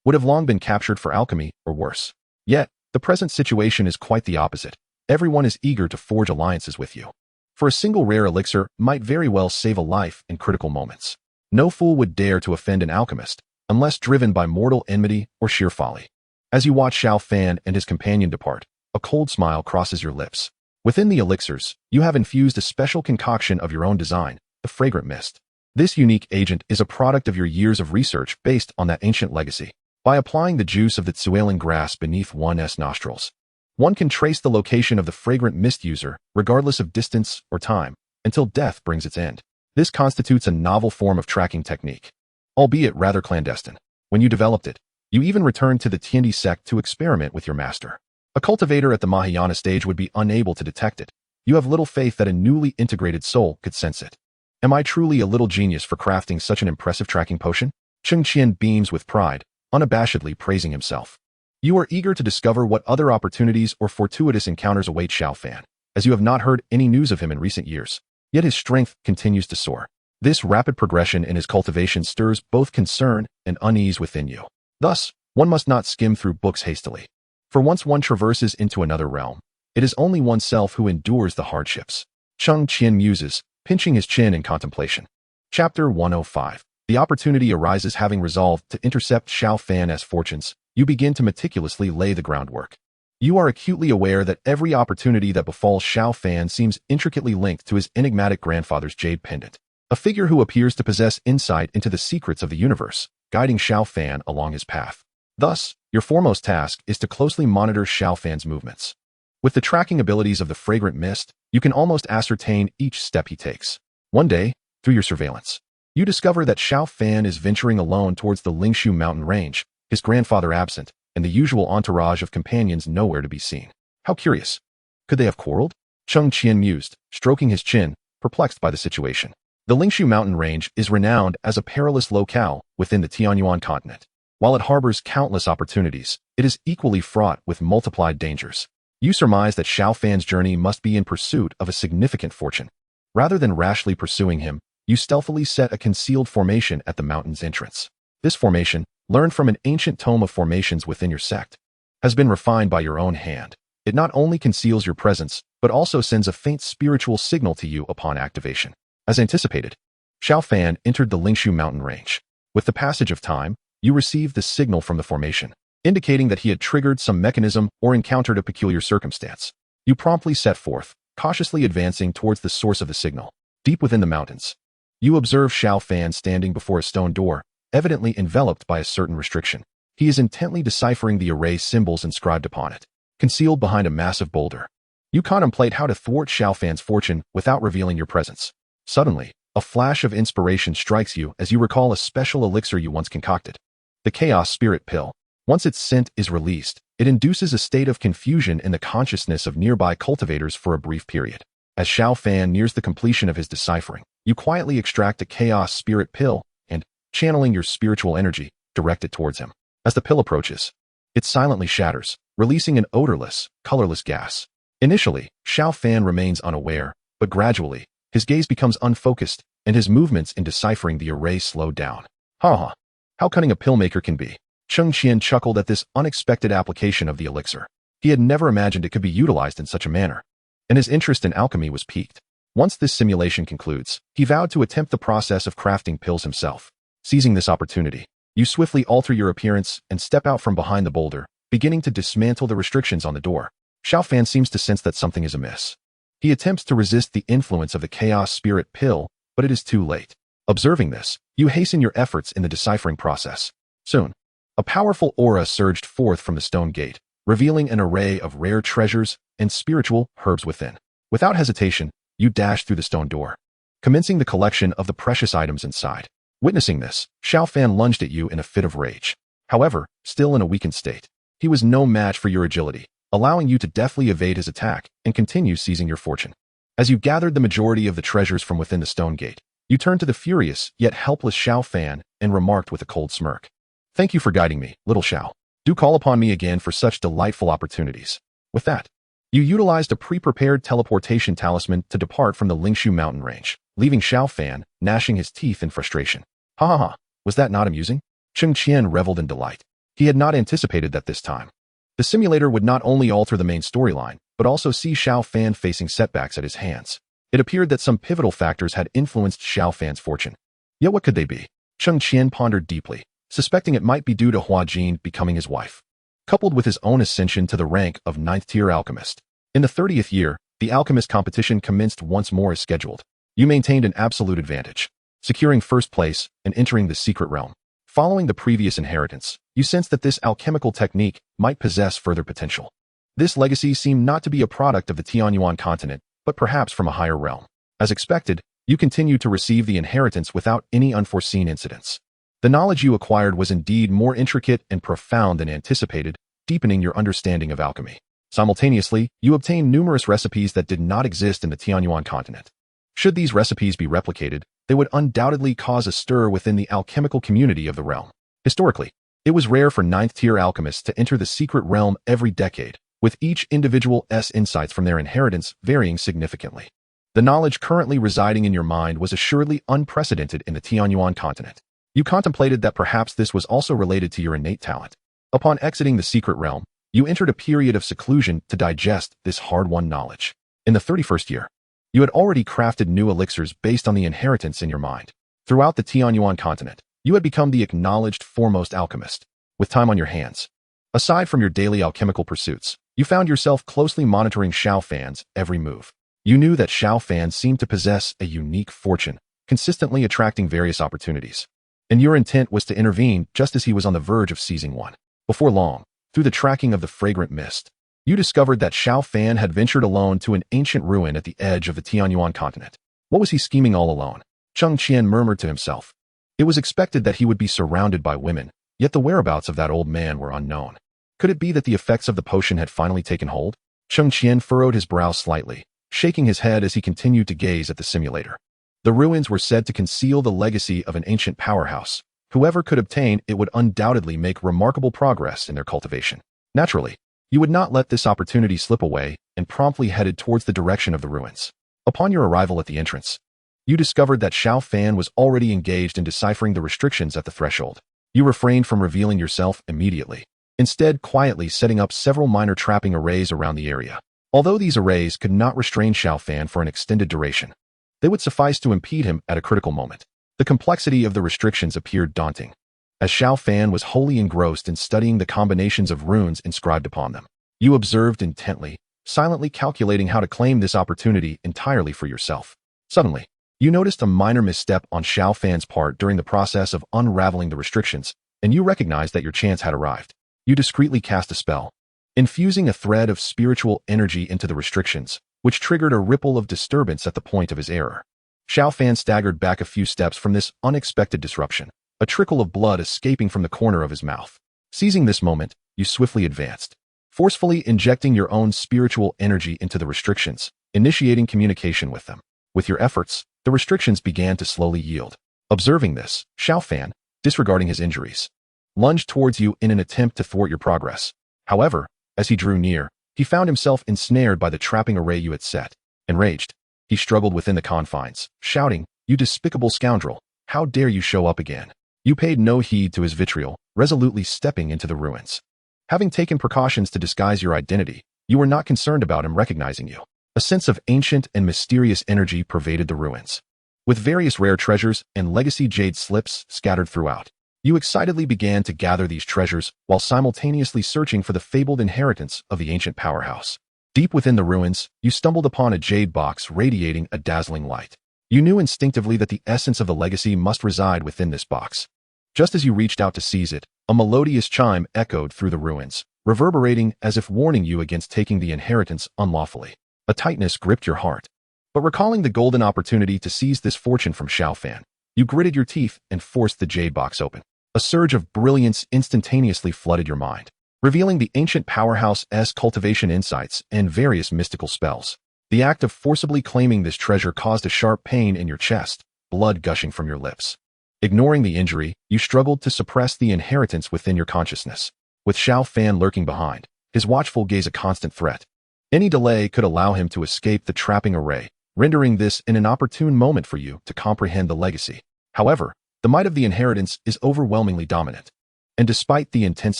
would have long been captured for alchemy or worse. Yet, the present situation is quite the opposite. Everyone is eager to forge alliances with you. For a single rare elixir might very well save a life in critical moments. No fool would dare to offend an alchemist, unless driven by mortal enmity or sheer folly. As you watch Xiao Fan and his companion depart, a cold smile crosses your lips. Within the elixirs, you have infused a special concoction of your own design, the fragrant mist. This unique agent is a product of your years of research based on that ancient legacy. By applying the juice of the tsuelen grass beneath one's nostrils, one can trace the location of the fragrant mist user, regardless of distance or time, until death brings its end. This constitutes a novel form of tracking technique, albeit rather clandestine. When you developed it, you even returned to the Tiandi sect to experiment with your master. A cultivator at the Mahayana stage would be unable to detect it. You have little faith that a newly integrated soul could sense it. Am I truly a little genius for crafting such an impressive tracking potion? Cheng Qian beams with pride, unabashedly praising himself. You are eager to discover what other opportunities or fortuitous encounters await Xiao Fan. as you have not heard any news of him in recent years. Yet his strength continues to soar. This rapid progression in his cultivation stirs both concern and unease within you. Thus, one must not skim through books hastily. For once one traverses into another realm, it is only oneself who endures the hardships. Cheng Qian muses, pinching his chin in contemplation. Chapter 105. The opportunity arises. Having resolved to intercept Xiao Fan's fortunes, you begin to meticulously lay the groundwork. You are acutely aware that every opportunity that befalls Xiao Fan seems intricately linked to his enigmatic grandfather's jade pendant, a figure who appears to possess insight into the secrets of the universe, guiding Xiao Fan along his path. Thus, your foremost task is to closely monitor Xiao Fan's movements. With the tracking abilities of the fragrant mist, you can almost ascertain each step he takes. One day, through your surveillance, you discover that Xiao Fan is venturing alone towards the Lingshu mountain range, his grandfather absent, and the usual entourage of companions nowhere to be seen. How curious. Could they have quarreled? Cheng Qian mused, stroking his chin, perplexed by the situation. The Lingshu mountain range is renowned as a perilous locale within the Tianyuan continent. While it harbors countless opportunities, it is equally fraught with multiplied dangers. You surmise that Xiao Fan's journey must be in pursuit of a significant fortune. Rather than rashly pursuing him, you stealthily set a concealed formation at the mountain's entrance. This formation, learned from an ancient tome of formations within your sect, has been refined by your own hand. It not only conceals your presence, but also sends a faint spiritual signal to you upon activation. As anticipated, Xiao Fan entered the Lingshu mountain range. With the passage of time, you received the signal from the formation, indicating that he had triggered some mechanism or encountered a peculiar circumstance. You promptly set forth, cautiously advancing towards the source of the signal. Deep within the mountains, you observe Xiao Fan standing before a stone door, evidently enveloped by a certain restriction. He is intently deciphering the array symbols inscribed upon it, concealed behind a massive boulder. You contemplate how to thwart Xiao Fan's fortune without revealing your presence. Suddenly, a flash of inspiration strikes you as you recall a special elixir you once concocted. The Chaos Spirit Pill. Once its scent is released, it induces a state of confusion in the consciousness of nearby cultivators for a brief period. As Xiao Fan nears the completion of his deciphering, you quietly extract a Chaos Spirit Pill and, channeling your spiritual energy, direct it towards him. As the pill approaches, it silently shatters, releasing an odorless, colorless gas. Initially, Xiao Fan remains unaware, but gradually, his gaze becomes unfocused, and his movements in deciphering the array slow down. Ha! How cunning a pill maker can be. Cheng Qian chuckled at this unexpected application of the elixir. He had never imagined it could be utilized in such a manner, and his interest in alchemy was piqued. Once this simulation concludes, he vowed to attempt the process of crafting pills himself. Seizing this opportunity, you swiftly alter your appearance and step out from behind the boulder, beginning to dismantle the restrictions on the door. Xiao Fan seems to sense that something is amiss. He attempts to resist the influence of the Chaos Spirit Pill, but it is too late. Observing this, you hasten your efforts in the deciphering process. Soon, a powerful aura surged forth from the stone gate, revealing an array of rare treasures and spiritual herbs within. Without hesitation, you dash through the stone door, commencing the collection of the precious items inside. Witnessing this, Xiao Fan lunged at you in a fit of rage. However, still in a weakened state, he was no match for your agility, allowing you to deftly evade his attack and continue seizing your fortune. As you gathered the majority of the treasures from within the stone gate, you turned to the furious yet helpless Xiao Fan and remarked with a cold smirk. Thank you for guiding me, little Xiao. Do call upon me again for such delightful opportunities. With that, you utilized a pre-prepared teleportation talisman to depart from the Lingshu mountain range, leaving Xiao Fan gnashing his teeth in frustration. Ha! Was that not amusing? Cheng Qian reveled in delight. He had not anticipated that this time. The simulator would not only alter the main storyline, but also see Xiao Fan facing setbacks at his hands. It appeared that some pivotal factors had influenced Xiao Fan's fortune. Yet what could they be? Cheng Qian pondered deeply, suspecting it might be due to Hua Jin becoming his wife, coupled with his own ascension to the rank of 9th-tier alchemist. In the 30th year, the alchemist competition commenced once more as scheduled. You maintained an absolute advantage, securing first place and entering the secret realm. Following the previous inheritance, you sensed that this alchemical technique might possess further potential. This legacy seemed not to be a product of the Tianyuan continent, but perhaps from a higher realm. As expected, you continued to receive the inheritance without any unforeseen incidents. The knowledge you acquired was indeed more intricate and profound than anticipated, deepening your understanding of alchemy. Simultaneously, you obtained numerous recipes that did not exist in the Tianyuan continent. Should these recipes be replicated, they would undoubtedly cause a stir within the alchemical community of the realm. Historically, it was rare for 9th-tier alchemists to enter the secret realm every decade, with each individual insights from their inheritance varying significantly. The knowledge currently residing in your mind was assuredly unprecedented in the Tianyuan continent. You contemplated that perhaps this was also related to your innate talent. Upon exiting the secret realm, you entered a period of seclusion to digest this hard-won knowledge. In the 31st year, you had already crafted new elixirs based on the inheritance in your mind. Throughout the Tianyuan continent, you had become the acknowledged foremost alchemist. With time on your hands, aside from your daily alchemical pursuits, you found yourself closely monitoring Xiao Fan's every move. You knew that Xiao Fan seemed to possess a unique fortune, consistently attracting various opportunities. And your intent was to intervene just as he was on the verge of seizing one. Before long, through the tracking of the fragrant mist, you discovered that Xiao Fan had ventured alone to an ancient ruin at the edge of the Tianyuan continent. What was he scheming all alone? Cheng Qian murmured to himself. It was expected that he would be surrounded by women, yet the whereabouts of that old man were unknown. Could it be that the effects of the potion had finally taken hold? Cheng Qian furrowed his brow slightly, shaking his head as he continued to gaze at the simulator. The ruins were said to conceal the legacy of an ancient powerhouse. Whoever could obtain it would undoubtedly make remarkable progress in their cultivation. Naturally, you would not let this opportunity slip away and promptly headed towards the direction of the ruins. Upon your arrival at the entrance, you discovered that Xiao Fan was already engaged in deciphering the restrictions at the threshold. You refrained from revealing yourself immediately, instead quietly setting up several minor trapping arrays around the area. Although these arrays could not restrain Xiao Fan for an extended duration, they would suffice to impede him at a critical moment. The complexity of the restrictions appeared daunting, as Xiao Fan was wholly engrossed in studying the combinations of runes inscribed upon them. You observed intently, silently calculating how to claim this opportunity entirely for yourself. Suddenly, you noticed a minor misstep on Xiao Fan's part during the process of unraveling the restrictions, and you recognized that your chance had arrived. You discreetly cast a spell, infusing a thread of spiritual energy into the restrictions, which triggered a ripple of disturbance at the point of his error. Xiao Fan staggered back a few steps from this unexpected disruption, a trickle of blood escaping from the corner of his mouth. Seizing this moment, you swiftly advanced, forcefully injecting your own spiritual energy into the restrictions, initiating communication with them. With your efforts, the restrictions began to slowly yield. Observing this, Xiao Fan, disregarding his injuries, lunged towards you in an attempt to thwart your progress. However, as he drew near, he found himself ensnared by the trapping array you had set. Enraged, he struggled within the confines, shouting, "You despicable scoundrel! How dare you show up again?" You paid no heed to his vitriol, resolutely stepping into the ruins. Having taken precautions to disguise your identity, you were not concerned about him recognizing you. A sense of ancient and mysterious energy pervaded the ruins, with various rare treasures and legacy jade slips scattered throughout. You excitedly began to gather these treasures while simultaneously searching for the fabled inheritance of the ancient powerhouse. Deep within the ruins, you stumbled upon a jade box radiating a dazzling light. You knew instinctively that the essence of the legacy must reside within this box. Just as you reached out to seize it, a melodious chime echoed through the ruins, reverberating as if warning you against taking the inheritance unlawfully. A tightness gripped your heart. But recalling the golden opportunity to seize this fortune from Xiao Fan, you gritted your teeth and forced the jade box open. A surge of brilliance instantaneously flooded your mind, revealing the ancient powerhouse's cultivation insights and various mystical spells. The act of forcibly claiming this treasure caused a sharp pain in your chest, blood gushing from your lips. Ignoring the injury, you struggled to suppress the inheritance within your consciousness. With Xiao Fan lurking behind, his watchful gaze a constant threat. Any delay could allow him to escape the trapping array, rendering this an inopportune moment for you to comprehend the legacy. However, the might of the inheritance is overwhelmingly dominant, and despite the intense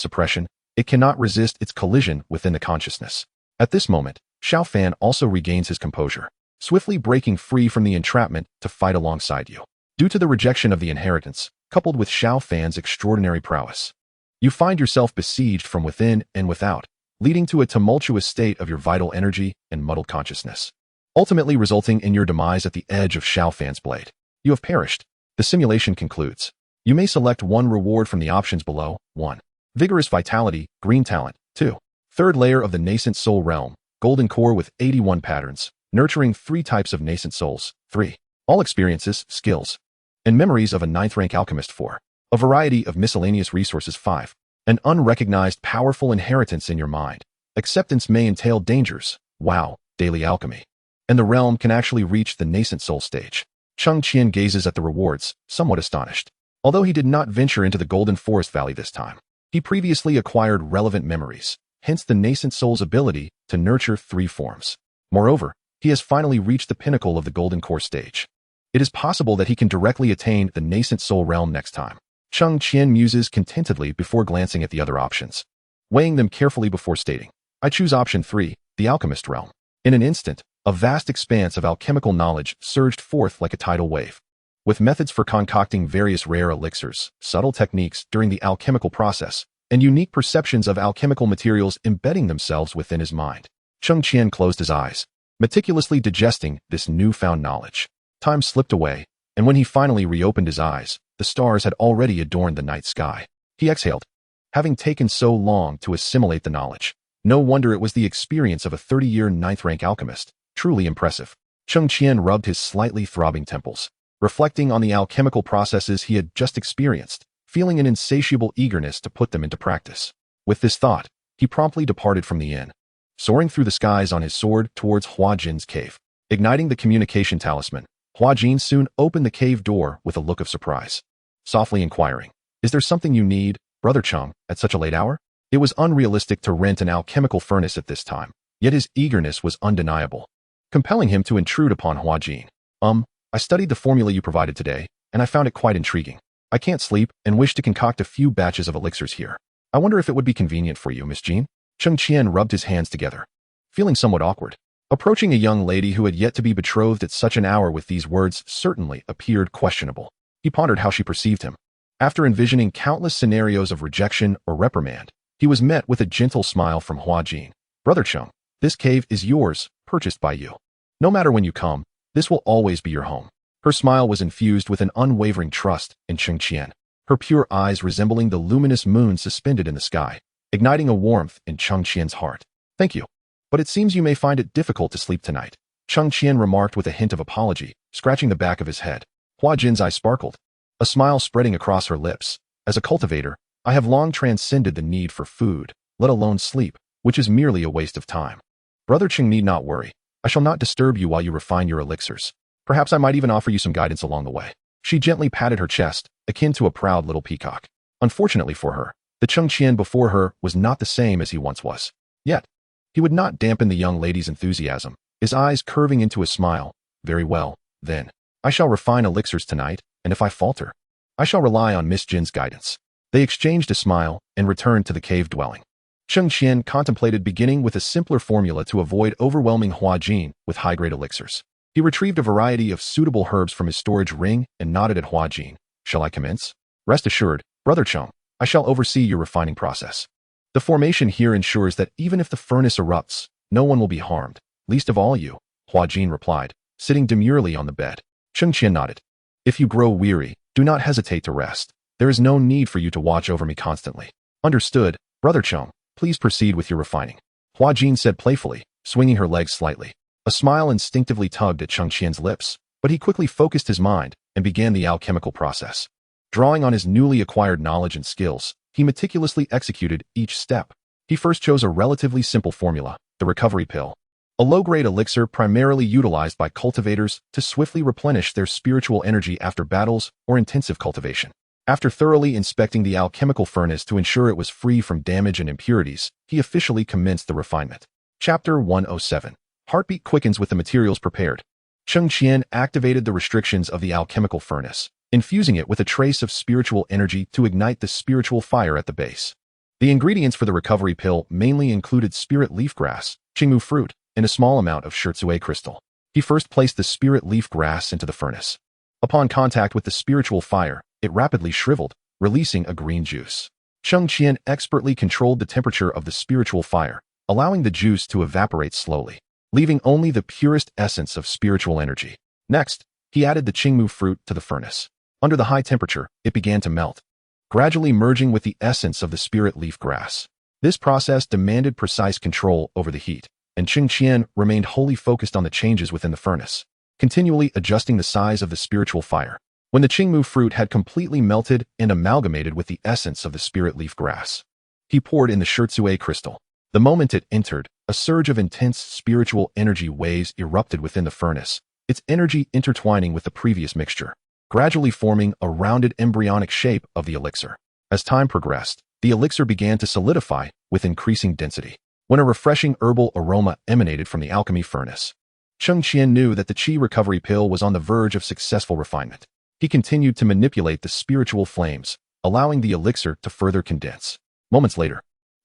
suppression, it cannot resist its collision within the consciousness. At this moment, Xiao Fan also regains his composure, swiftly breaking free from the entrapment to fight alongside you. Due to the rejection of the inheritance, coupled with Xiao Fan's extraordinary prowess, you find yourself besieged from within and without, leading to a tumultuous state of your vital energy and muddled consciousness, ultimately resulting in your demise at the edge of Xiao Fan's blade. You have perished. The simulation concludes. You may select one reward from the options below. 1. Vigorous Vitality, Green Talent. 2. Third layer of the Nascent Soul Realm, Golden Core with 81 patterns, nurturing 3 types of nascent souls. 3. All experiences, skills, and memories of a 9th rank alchemist. 4. A variety of miscellaneous resources. 5. An unrecognized powerful inheritance in your mind. Acceptance may entail dangers. Wow, daily alchemy. And the realm can actually reach the nascent soul stage. Cheng Qian gazes at the rewards, somewhat astonished. Although he did not venture into the Golden Forest Valley this time, he previously acquired relevant memories. hence the nascent soul's ability to nurture 3 forms. Moreover, he has finally reached the pinnacle of the golden core stage. It is possible that he can directly attain the nascent soul realm next time. Cheng Qian muses contentedly before glancing at the other options, weighing them carefully before stating, I choose option 3, the alchemist realm. In an instant, a vast expanse of alchemical knowledge surged forth like a tidal wave. With methods for concocting various rare elixirs, subtle techniques during the alchemical process, and unique perceptions of alchemical materials embedding themselves within his mind, Cheng Qian closed his eyes, meticulously digesting this newfound knowledge. Time slipped away, and when he finally reopened his eyes, the stars had already adorned the night sky. He exhaled. Having taken so long to assimilate the knowledge, no wonder it was the experience of a 30-year 9th-rank alchemist. Truly impressive. Cheng Qian rubbed his slightly throbbing temples, reflecting on the alchemical processes he had just experienced, feeling an insatiable eagerness to put them into practice. With this thought, he promptly departed from the inn, soaring through the skies on his sword towards Hua Jin's cave. Igniting the communication talisman, Hua Jin soon opened the cave door with a look of surprise, softly inquiring, Is there something you need, Brother Cheng, at such a late hour? It was unrealistic to rent an alchemical furnace at this time, yet his eagerness was undeniable, compelling him to intrude upon Hua Jin. I studied the formula you provided today, and I found it quite intriguing. I can't sleep and wish to concoct a few batches of elixirs here. I wonder if it would be convenient for you, Miss Jin? Cheng Qian rubbed his hands together, feeling somewhat awkward. Approaching a young lady who had yet to be betrothed at such an hour with these words certainly appeared questionable. He pondered how she perceived him. After envisioning countless scenarios of rejection or reprimand, he was met with a gentle smile from Hua Jin. Brother Cheng, this cave is yours, purchased by you. No matter when you come, this will always be your home. Her smile was infused with an unwavering trust in Cheng Qian, her pure eyes resembling the luminous moon suspended in the sky, igniting a warmth in Cheng Qian's heart. Thank you. But it seems you may find it difficult to sleep tonight, Cheng Qian remarked with a hint of apology, scratching the back of his head. Hua Jin's eye sparkled, a smile spreading across her lips. As a cultivator, I have long transcended the need for food, let alone sleep, which is merely a waste of time. Brother Cheng need not worry. I shall not disturb you while you refine your elixirs. Perhaps I might even offer you some guidance along the way. She gently patted her chest, akin to a proud little peacock. Unfortunately for her, the Cheng Qian before her was not the same as he once was. Yet, he would not dampen the young lady's enthusiasm, his eyes curving into a smile. Very well, then. I shall refine elixirs tonight, and if I falter, I shall rely on Miss Jin's guidance. They exchanged a smile and returned to the cave dwelling. Cheng Qian contemplated beginning with a simpler formula to avoid overwhelming Hua Jin with high-grade elixirs. He retrieved a variety of suitable herbs from his storage ring and nodded at Hua Jin. Shall I commence? Rest assured, Brother Cheng, I shall oversee your refining process. The formation here ensures that even if the furnace erupts, no one will be harmed, least of all you, Hua Jin replied, sitting demurely on the bed. Cheng Qian nodded. If you grow weary, do not hesitate to rest. There is no need for you to watch over me constantly. Understood, Brother Cheng, please proceed with your refining. Hua Jin said playfully, swinging her legs slightly. A smile instinctively tugged at Cheng Qian's lips, but he quickly focused his mind and began the alchemical process. Drawing on his newly acquired knowledge and skills, he meticulously executed each step. He first chose a relatively simple formula, the recovery pill, a low-grade elixir primarily utilized by cultivators to swiftly replenish their spiritual energy after battles or intensive cultivation. After thoroughly inspecting the alchemical furnace to ensure it was free from damage and impurities, he officially commenced the refinement. Chapter 107. Heartbeat quickens with the materials prepared. Cheng Qian activated the restrictions of the alchemical furnace, infusing it with a trace of spiritual energy to ignite the spiritual fire at the base. The ingredients for the recovery pill mainly included spirit leaf grass, qingmu fruit, and a small amount of shurzue crystal. He first placed the spirit leaf grass into the furnace. Upon contact with the spiritual fire, it rapidly shriveled, releasing a green juice. Cheng Qian expertly controlled the temperature of the spiritual fire, allowing the juice to evaporate slowly, leaving only the purest essence of spiritual energy. Next, he added the qingmu fruit to the furnace. Under the high temperature, it began to melt, gradually merging with the essence of the spirit leaf grass. This process demanded precise control over the heat, and Cheng Qian remained wholly focused on the changes within the furnace, continually adjusting the size of the spiritual fire. When the qingmu fruit had completely melted and amalgamated with the essence of the spirit leaf grass, he poured in the shurzue crystal. The moment it entered, a surge of intense spiritual energy waves erupted within the furnace, its energy intertwining with the previous mixture, gradually forming a rounded embryonic shape of the elixir. As time progressed, the elixir began to solidify, with increasing density. When a refreshing herbal aroma emanated from the alchemy furnace, Cheng Qian knew that the qi recovery pill was on the verge of successful refinement. He continued to manipulate the spiritual flames, allowing the elixir to further condense. Moments later,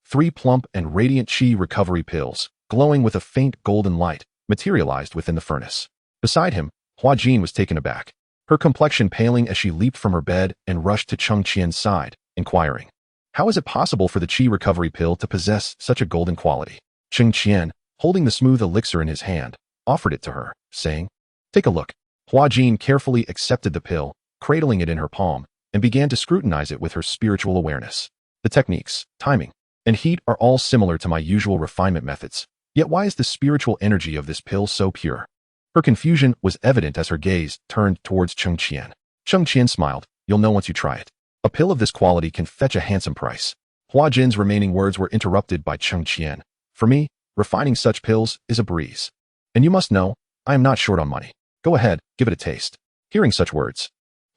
3 plump and radiant qi recovery pills, glowing with a faint golden light, materialized within the furnace. Beside him, Hua Jin was taken aback, her complexion paling as she leaped from her bed and rushed to Cheng Qian's side, inquiring, "How is it possible for the qi recovery pill to possess such a golden quality?" Cheng Qian, holding the smooth elixir in his hand, offered it to her, saying, "Take a look." Hua Jin carefully accepted the pill, cradling it in her palm, and began to scrutinize it with her spiritual awareness. The techniques, timing, and heat are all similar to my usual refinement methods. Yet why is the spiritual energy of this pill so pure? Her confusion was evident as her gaze turned towards Cheng Qian. Cheng Qian smiled, "You'll know once you try it. A pill of this quality can fetch a handsome price." Hua Jin's remaining words were interrupted by Cheng Qian. "For me, refining such pills is a breeze. And you must know, I am not short on money. Go ahead, give it a taste." Hearing such words,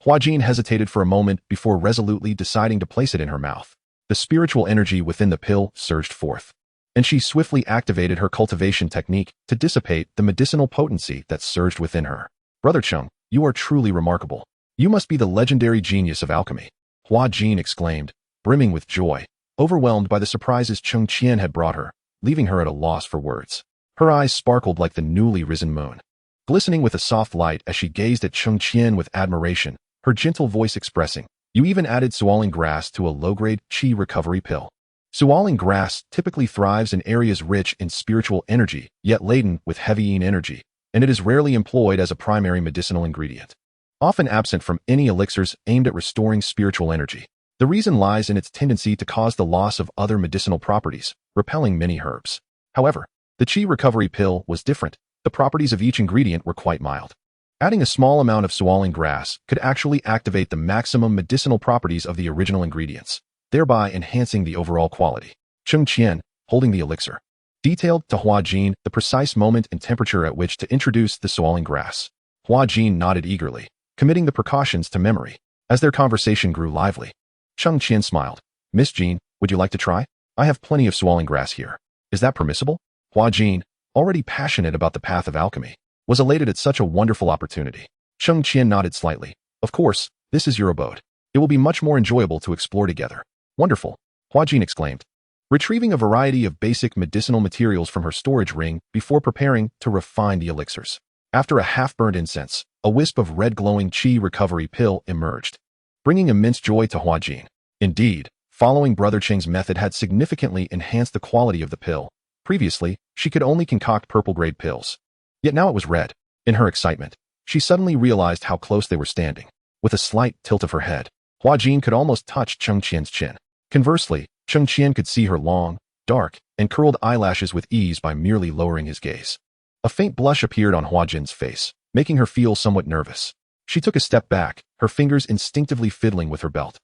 Hua Jin hesitated for a moment before resolutely deciding to place it in her mouth. The spiritual energy within the pill surged forth, and she swiftly activated her cultivation technique to dissipate the medicinal potency that surged within her. "Brother Cheng, you are truly remarkable. You must be the legendary genius of alchemy," Hua Jin exclaimed, brimming with joy, overwhelmed by the surprises Cheng Qian had brought her, leaving her at a loss for words. Her eyes sparkled like the newly risen moon, glistening with a soft light as she gazed at Cheng Qian with admiration, her gentle voice expressing, "You even added sualing grass to a low-grade qi recovery pill." Sualing grass typically thrives in areas rich in spiritual energy, yet laden with heavy yin energy, and it is rarely employed as a primary medicinal ingredient. Often absent from any elixirs aimed at restoring spiritual energy, the reason lies in its tendency to cause the loss of other medicinal properties, repelling many herbs. However, the qi recovery pill was different. The properties of each ingredient were quite mild. Adding a small amount of sualing grass could actually activate the maximum medicinal properties of the original ingredients, thereby enhancing the overall quality. Cheng Qian, holding the elixir, detailed to Hua Jin the precise moment and temperature at which to introduce the sualing grass. Hua Jin nodded eagerly, committing the precautions to memory. As their conversation grew lively, Cheng Qian smiled. "Miss Jin, would you like to try? I have plenty of sualing grass here. Is that permissible?" Hua Jin, already passionate about the path of alchemy, was elated at such a wonderful opportunity. Cheng Qian nodded slightly. "Of course, this is your abode. It will be much more enjoyable to explore together." "Wonderful," Hua Jin exclaimed, retrieving a variety of basic medicinal materials from her storage ring before preparing to refine the elixirs. After a half-burned incense, a wisp of red glowing qi recovery pill emerged, bringing immense joy to Hua Jin. Indeed, following Brother Cheng's method had significantly enhanced the quality of the pill. Previously, she could only concoct purple-grade pills. Yet now it was red. In her excitement, she suddenly realized how close they were standing. With a slight tilt of her head, Hua Jin could almost touch Cheng Qian's chin. Conversely, Cheng Qian could see her long, dark, and curled eyelashes with ease by merely lowering his gaze. A faint blush appeared on Hua Jin's face, making her feel somewhat nervous. She took a step back, her fingers instinctively fiddling with her belt.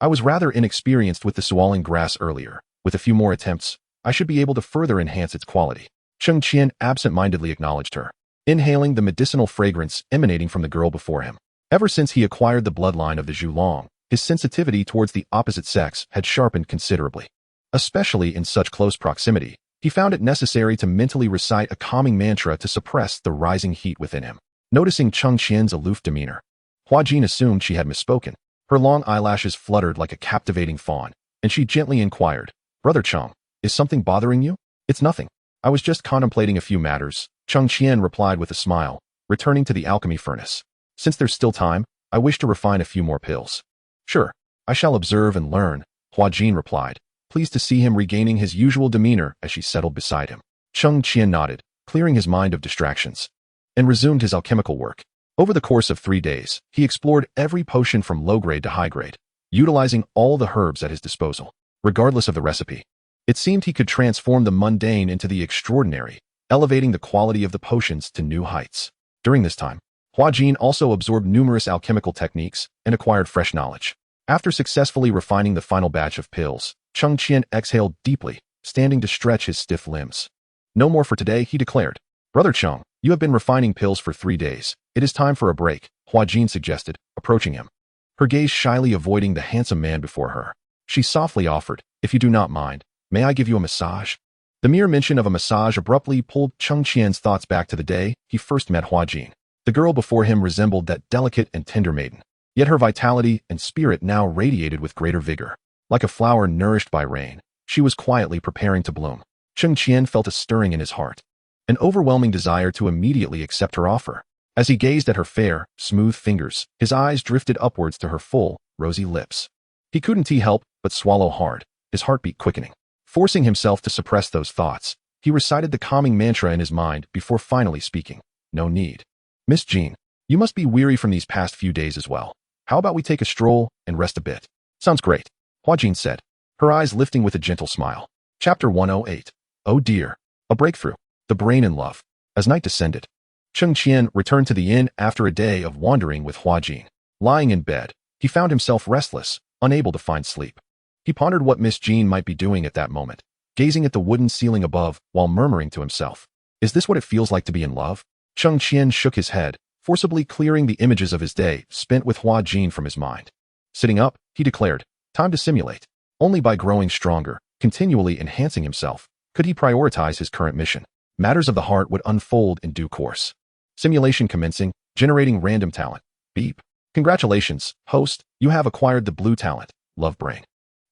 I was rather inexperienced with the sualing grass earlier. With a few more attempts, I should be able to further enhance its quality." Cheng Qian absent-mindedly acknowledged her, inhaling the medicinal fragrance emanating from the girl before him. Ever since he acquired the bloodline of the Zhulong, his sensitivity towards the opposite sex had sharpened considerably. Especially in such close proximity, he found it necessary to mentally recite a calming mantra to suppress the rising heat within him. Noticing Cheng Qian's aloof demeanor, Hua Jin assumed she had misspoken. Her long eyelashes fluttered like a captivating fawn, and she gently inquired, "Brother Cheng, is something bothering you?" "It's nothing. I was just contemplating a few matters," Cheng Qian replied with a smile, returning to the alchemy furnace. "Since there's still time, I wish to refine a few more pills." "Sure, I shall observe and learn," Hua Jin replied, pleased to see him regaining his usual demeanor as she settled beside him. Cheng Qian nodded, clearing his mind of distractions, and resumed his alchemical work. Over the course of 3 days, he explored every potion from low-grade to high-grade, utilizing all the herbs at his disposal. Regardless of the recipe, it seemed he could transform the mundane into the extraordinary, elevating the quality of the potions to new heights. During this time, Hua Jin also absorbed numerous alchemical techniques and acquired fresh knowledge. After successfully refining the final batch of pills, Cheng Qian exhaled deeply, standing to stretch his stiff limbs. "No more for today," he declared. "Brother Cheng, you have been refining pills for 3 days. It is time for a break," Hua Jin suggested, approaching him, her gaze shyly avoiding the handsome man before her. She softly offered, "If you do not mind, May I give you a massage? The mere mention of a massage abruptly pulled Cheng Qian's thoughts back to the day he first met Hua Jin. The girl before him resembled that delicate and tender maiden, yet her vitality and spirit now radiated with greater vigor. Like a flower nourished by rain, she was quietly preparing to bloom. Cheng Qian felt a stirring in his heart, an overwhelming desire to immediately accept her offer. As he gazed at her fair, smooth fingers, his eyes drifted upwards to her full, rosy lips. He couldn't help but swallow hard, his heartbeat quickening. Forcing himself to suppress those thoughts, he recited the calming mantra in his mind before finally speaking. No need. Miss Jean, you must be weary from these past few days as well. How about we take a stroll and rest a bit? Sounds great, Hua Jin said, her eyes lifting with a gentle smile. Chapter 108. Oh dear. A breakthrough. The brain in love. As night descended, Cheng Qian returned to the inn after a day of wandering with Hua Jin. Lying in bed, he found himself restless, unable to find sleep. He pondered what Miss Jean might be doing at that moment, gazing at the wooden ceiling above while murmuring to himself. Is this what it feels like to be in love? Cheng Qian shook his head, forcibly clearing the images of his day spent with Hua Jin from his mind. Sitting up, he declared, time to simulate. Only by growing stronger, continually enhancing himself, could he prioritize his current mission. Matters of the heart would unfold in due course. Simulation commencing, generating random talent. Beep. Congratulations, host, you have acquired the blue talent, Love Brain.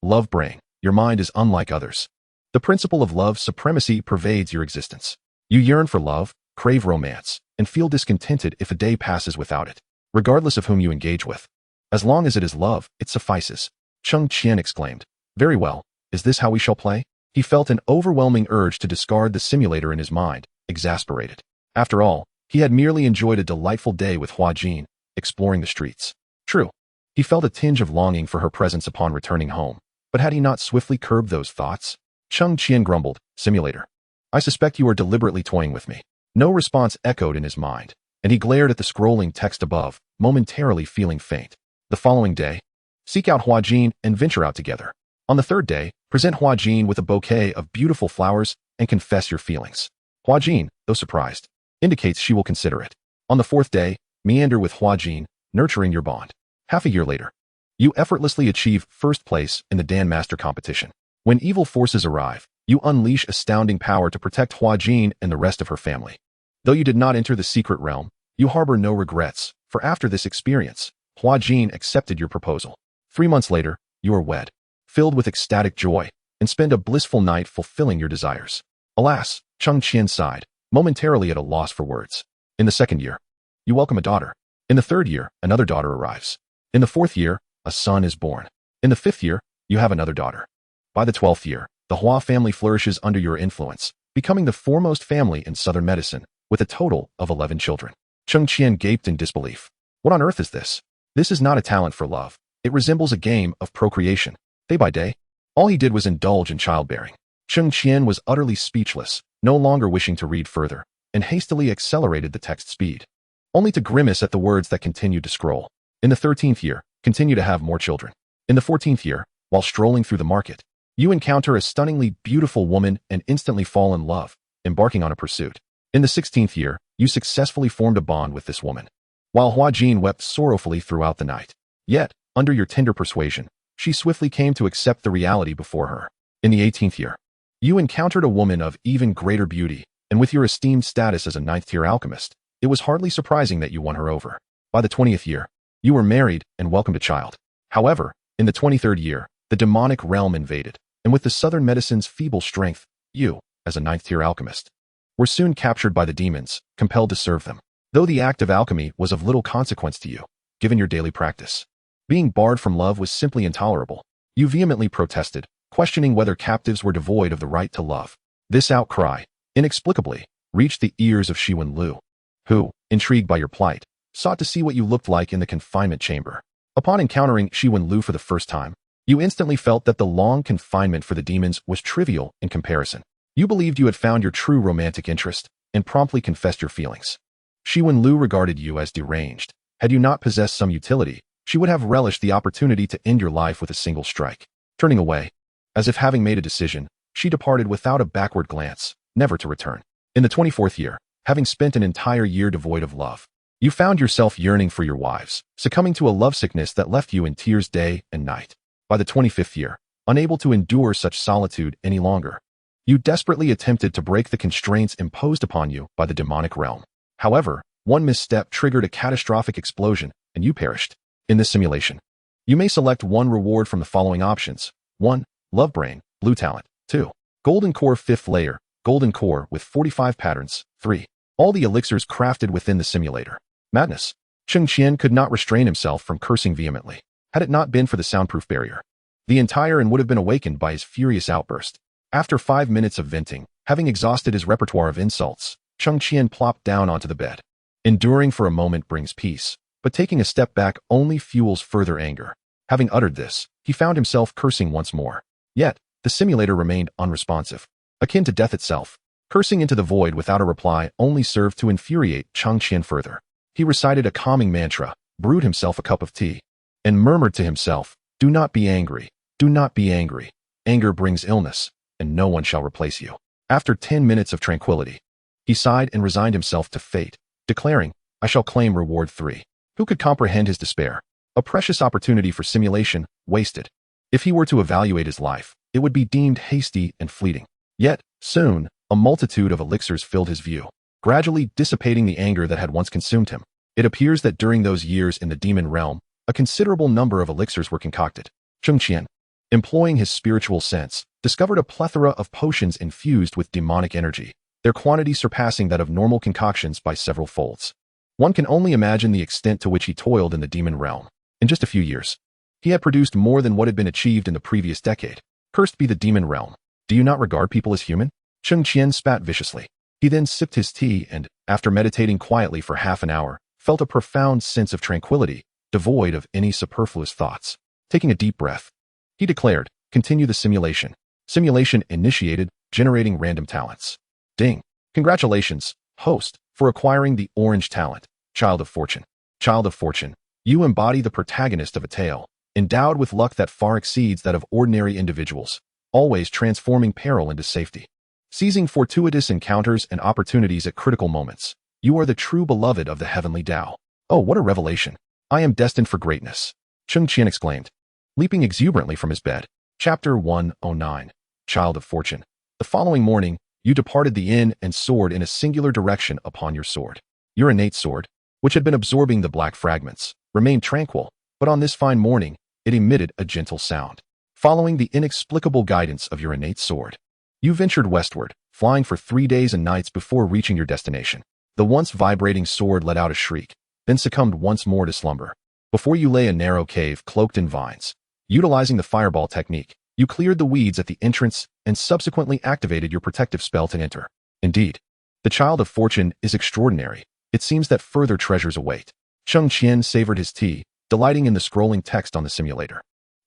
Love Brain, your mind is unlike others. The principle of love supremacy pervades your existence. You yearn for love, crave romance, and feel discontented if a day passes without it, regardless of whom you engage with. As long as it is love, it suffices. Cheng Qian exclaimed. Very well, is this how we shall play? He felt an overwhelming urge to discard the simulator in his mind, exasperated. After all, he had merely enjoyed a delightful day with Hua Jin, exploring the streets. True, he felt a tinge of longing for her presence upon returning home, but had he not swiftly curbed those thoughts? Cheng Qian grumbled, simulator. I suspect you are deliberately toying with me. No response echoed in his mind, and he glared at the scrolling text above, momentarily feeling faint. The following day, seek out Hua Jin and venture out together. On the third day, present Hua Jin with a bouquet of beautiful flowers and confess your feelings. Hua Jin, though surprised, indicates she will consider it. On the fourth day, meander with Hua Jin, nurturing your bond. Half a year later, you effortlessly achieve first place in the Dan Master competition. When evil forces arrive, you unleash astounding power to protect Hua Jin and the rest of her family. Though you did not enter the secret realm, you harbor no regrets, for after this experience, Hua Jin accepted your proposal. 3 months later, you are wed, filled with ecstatic joy, and spend a blissful night fulfilling your desires. Alas, Cheng Qian sighed, momentarily at a loss for words. In the second year, you welcome a daughter. In the third year, another daughter arrives. In the fourth year, a son is born. In the fifth year, you have another daughter. By the 12th year, the Hua family flourishes under your influence, becoming the foremost family in southern medicine, with a total of 11 children. Cheng Qian gaped in disbelief. What on earth is this? This is not a talent for love. It resembles a game of procreation. Day by day, all he did was indulge in childbearing. Cheng Qian was utterly speechless, no longer wishing to read further, and hastily accelerated the text speed, only to grimace at the words that continued to scroll. In the 13th year, continue to have more children. In the 14th year, while strolling through the market, you encounter a stunningly beautiful woman and instantly fall in love, embarking on a pursuit. In the 16th year, you successfully formed a bond with this woman, while Hua Jin wept sorrowfully throughout the night. Yet, under your tender persuasion, she swiftly came to accept the reality before her. In the 18th year, you encountered a woman of even greater beauty, and with your esteemed status as a 9th-tier alchemist, it was hardly surprising that you won her over. By the 20th year, you were married and welcomed a child. However, in the 23rd year, the demonic realm invaded, and with the southern medicine's feeble strength, you, as a 9th-tier alchemist, were soon captured by the demons, compelled to serve them. Though the act of alchemy was of little consequence to you, given your daily practice, being barred from love was simply intolerable. You vehemently protested, questioning whether captives were devoid of the right to love. This outcry, inexplicably, reached the ears of Shiwen Lu, who, intrigued by your plight, sought to see what you looked like in the confinement chamber. Upon encountering Shiwen Lu for the first time, you instantly felt that the long confinement for the demons was trivial in comparison. You believed you had found your true romantic interest, and promptly confessed your feelings. Shiwen Lu regarded you as deranged. Had you not possessed some utility, she would have relished the opportunity to end your life with a single strike. Turning away, as if having made a decision, she departed without a backward glance, never to return. In the 24th year, having spent an entire year devoid of love, you found yourself yearning for your wives, succumbing to a lovesickness that left you in tears day and night. By the 25th year, unable to endure such solitude any longer. You desperately attempted to break the constraints imposed upon you by the demonic realm. However, one misstep triggered a catastrophic explosion, and you perished. In this simulation, you may select one reward from the following options. 1. Love Brain, Blue Talent. 2. Golden Core 5th Layer, Golden Core with 45 patterns. 3. All the elixirs crafted within the simulator. Madness. Cheng Qian could not restrain himself from cursing vehemently. Had it not been for the soundproof barrier, the entire inn would have been awakened by his furious outburst. After 5 minutes of venting, having exhausted his repertoire of insults, Cheng Qian plopped down onto the bed. Enduring for a moment brings peace, but taking a step back only fuels further anger. Having uttered this, he found himself cursing once more. Yet, the simulator remained unresponsive, akin to death itself. Cursing into the void without a reply only served to infuriate Cheng Qian further. He recited a calming mantra, brewed himself a cup of tea, and murmured to himself, "Do not be angry. Do not be angry. Anger brings illness, and no one shall replace you." After 10 minutes of tranquility, he sighed and resigned himself to fate, declaring, "I shall claim reward 3. Who could comprehend his despair? A precious opportunity for simulation, wasted. If he were to evaluate his life, it would be deemed hasty and fleeting. Yet, soon, a multitude of elixirs filled his view, gradually dissipating the anger that had once consumed him. It appears that during those years in the demon realm, a considerable number of elixirs were concocted. Cheng Qian, employing his spiritual sense, discovered a plethora of potions infused with demonic energy, their quantity surpassing that of normal concoctions by several folds. One can only imagine the extent to which he toiled in the demon realm. In just a few years, he had produced more than what had been achieved in the previous decade. Cursed be the demon realm. Do you not regard people as human? Cheng Qian spat viciously. He then sipped his tea and, after meditating quietly for half an hour, felt a profound sense of tranquility, devoid of any superfluous thoughts. Taking a deep breath, he declared, "Continue the simulation." Simulation initiated, generating random talents. Ding. Congratulations, host, for acquiring the orange talent, Child of Fortune. Child of Fortune, you embody the protagonist of a tale, endowed with luck that far exceeds that of ordinary individuals, always transforming peril into safety. Seizing fortuitous encounters and opportunities at critical moments, you are the true beloved of the heavenly Tao. Oh, what a revelation. I am destined for greatness, Cheng Qian exclaimed, leaping exuberantly from his bed. Chapter 109. Child of Fortune. The following morning, you departed the inn and soared in a singular direction upon your sword. Your innate sword, which had been absorbing the black fragments, remained tranquil, but on this fine morning, it emitted a gentle sound. Following the inexplicable guidance of your innate sword, you ventured westward, flying for 3 days and nights before reaching your destination. The once vibrating sword let out a shriek, then succumbed once more to slumber. Before you lay a narrow cave cloaked in vines. Utilizing the fireball technique, you cleared the weeds at the entrance and subsequently activated your protective spell to enter. Indeed, the Child of Fortune is extraordinary. It seems that further treasures await. Cheng Qian savored his tea, delighting in the scrolling text on the simulator.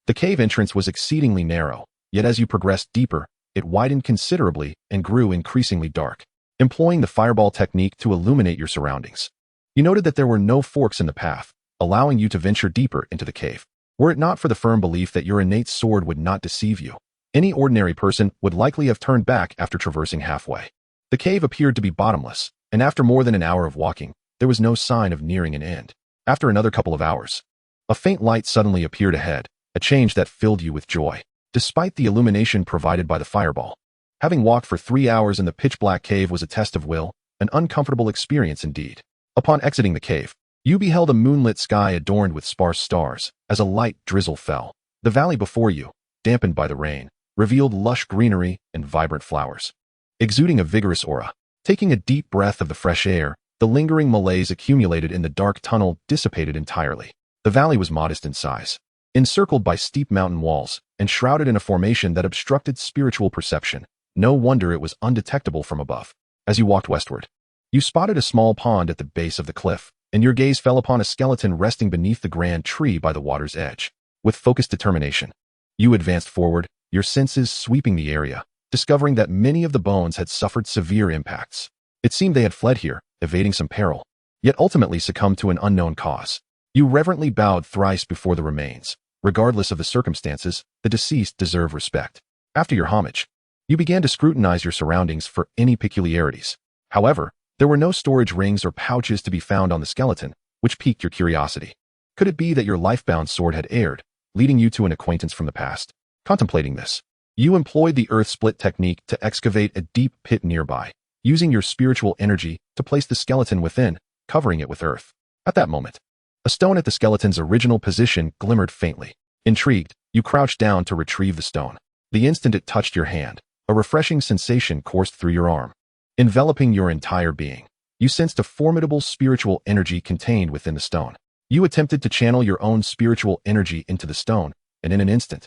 The cave entrance was exceedingly narrow, yet as you progressed deeper, it widened considerably and grew increasingly dark. Employing the fireball technique to illuminate your surroundings, you noted that there were no forks in the path, allowing you to venture deeper into the cave. Were it not for the firm belief that your innate sword would not deceive you, any ordinary person would likely have turned back after traversing halfway. The cave appeared to be bottomless, and after more than an hour of walking, there was no sign of nearing an end. After another couple of hours, a faint light suddenly appeared ahead, a change that filled you with joy. Despite the illumination provided by the fireball, having walked for 3 hours in the pitch-black cave was a test of will, an uncomfortable experience indeed. Upon exiting the cave, you beheld a moonlit sky adorned with sparse stars, as a light drizzle fell. The valley before you, dampened by the rain, revealed lush greenery and vibrant flowers, exuding a vigorous aura. Taking a deep breath of the fresh air, the lingering malaise accumulated in the dark tunnel dissipated entirely. The valley was modest in size, encircled by steep mountain walls, and shrouded in a formation that obstructed spiritual perception. No wonder it was undetectable from above. As you walked westward, you spotted a small pond at the base of the cliff, and your gaze fell upon a skeleton resting beneath the grand tree by the water's edge. With focused determination, you advanced forward, your senses sweeping the area, discovering that many of the bones had suffered severe impacts. It seemed they had fled here, evading some peril, yet ultimately succumbed to an unknown cause. You reverently bowed thrice before the remains. Regardless of the circumstances, the deceased deserve respect. After your homage, you began to scrutinize your surroundings for any peculiarities. However, there were no storage rings or pouches to be found on the skeleton, which piqued your curiosity. Could it be that your life-bound sword had erred, leading you to an acquaintance from the past? Contemplating this, you employed the earth split technique to excavate a deep pit nearby, using your spiritual energy to place the skeleton within, covering it with earth. At that moment, a stone at the skeleton's original position glimmered faintly. Intrigued, you crouched down to retrieve the stone. The instant it touched your hand, a refreshing sensation coursed through your arm. Enveloping your entire being, you sensed a formidable spiritual energy contained within the stone. You attempted to channel your own spiritual energy into the stone, and in an instant,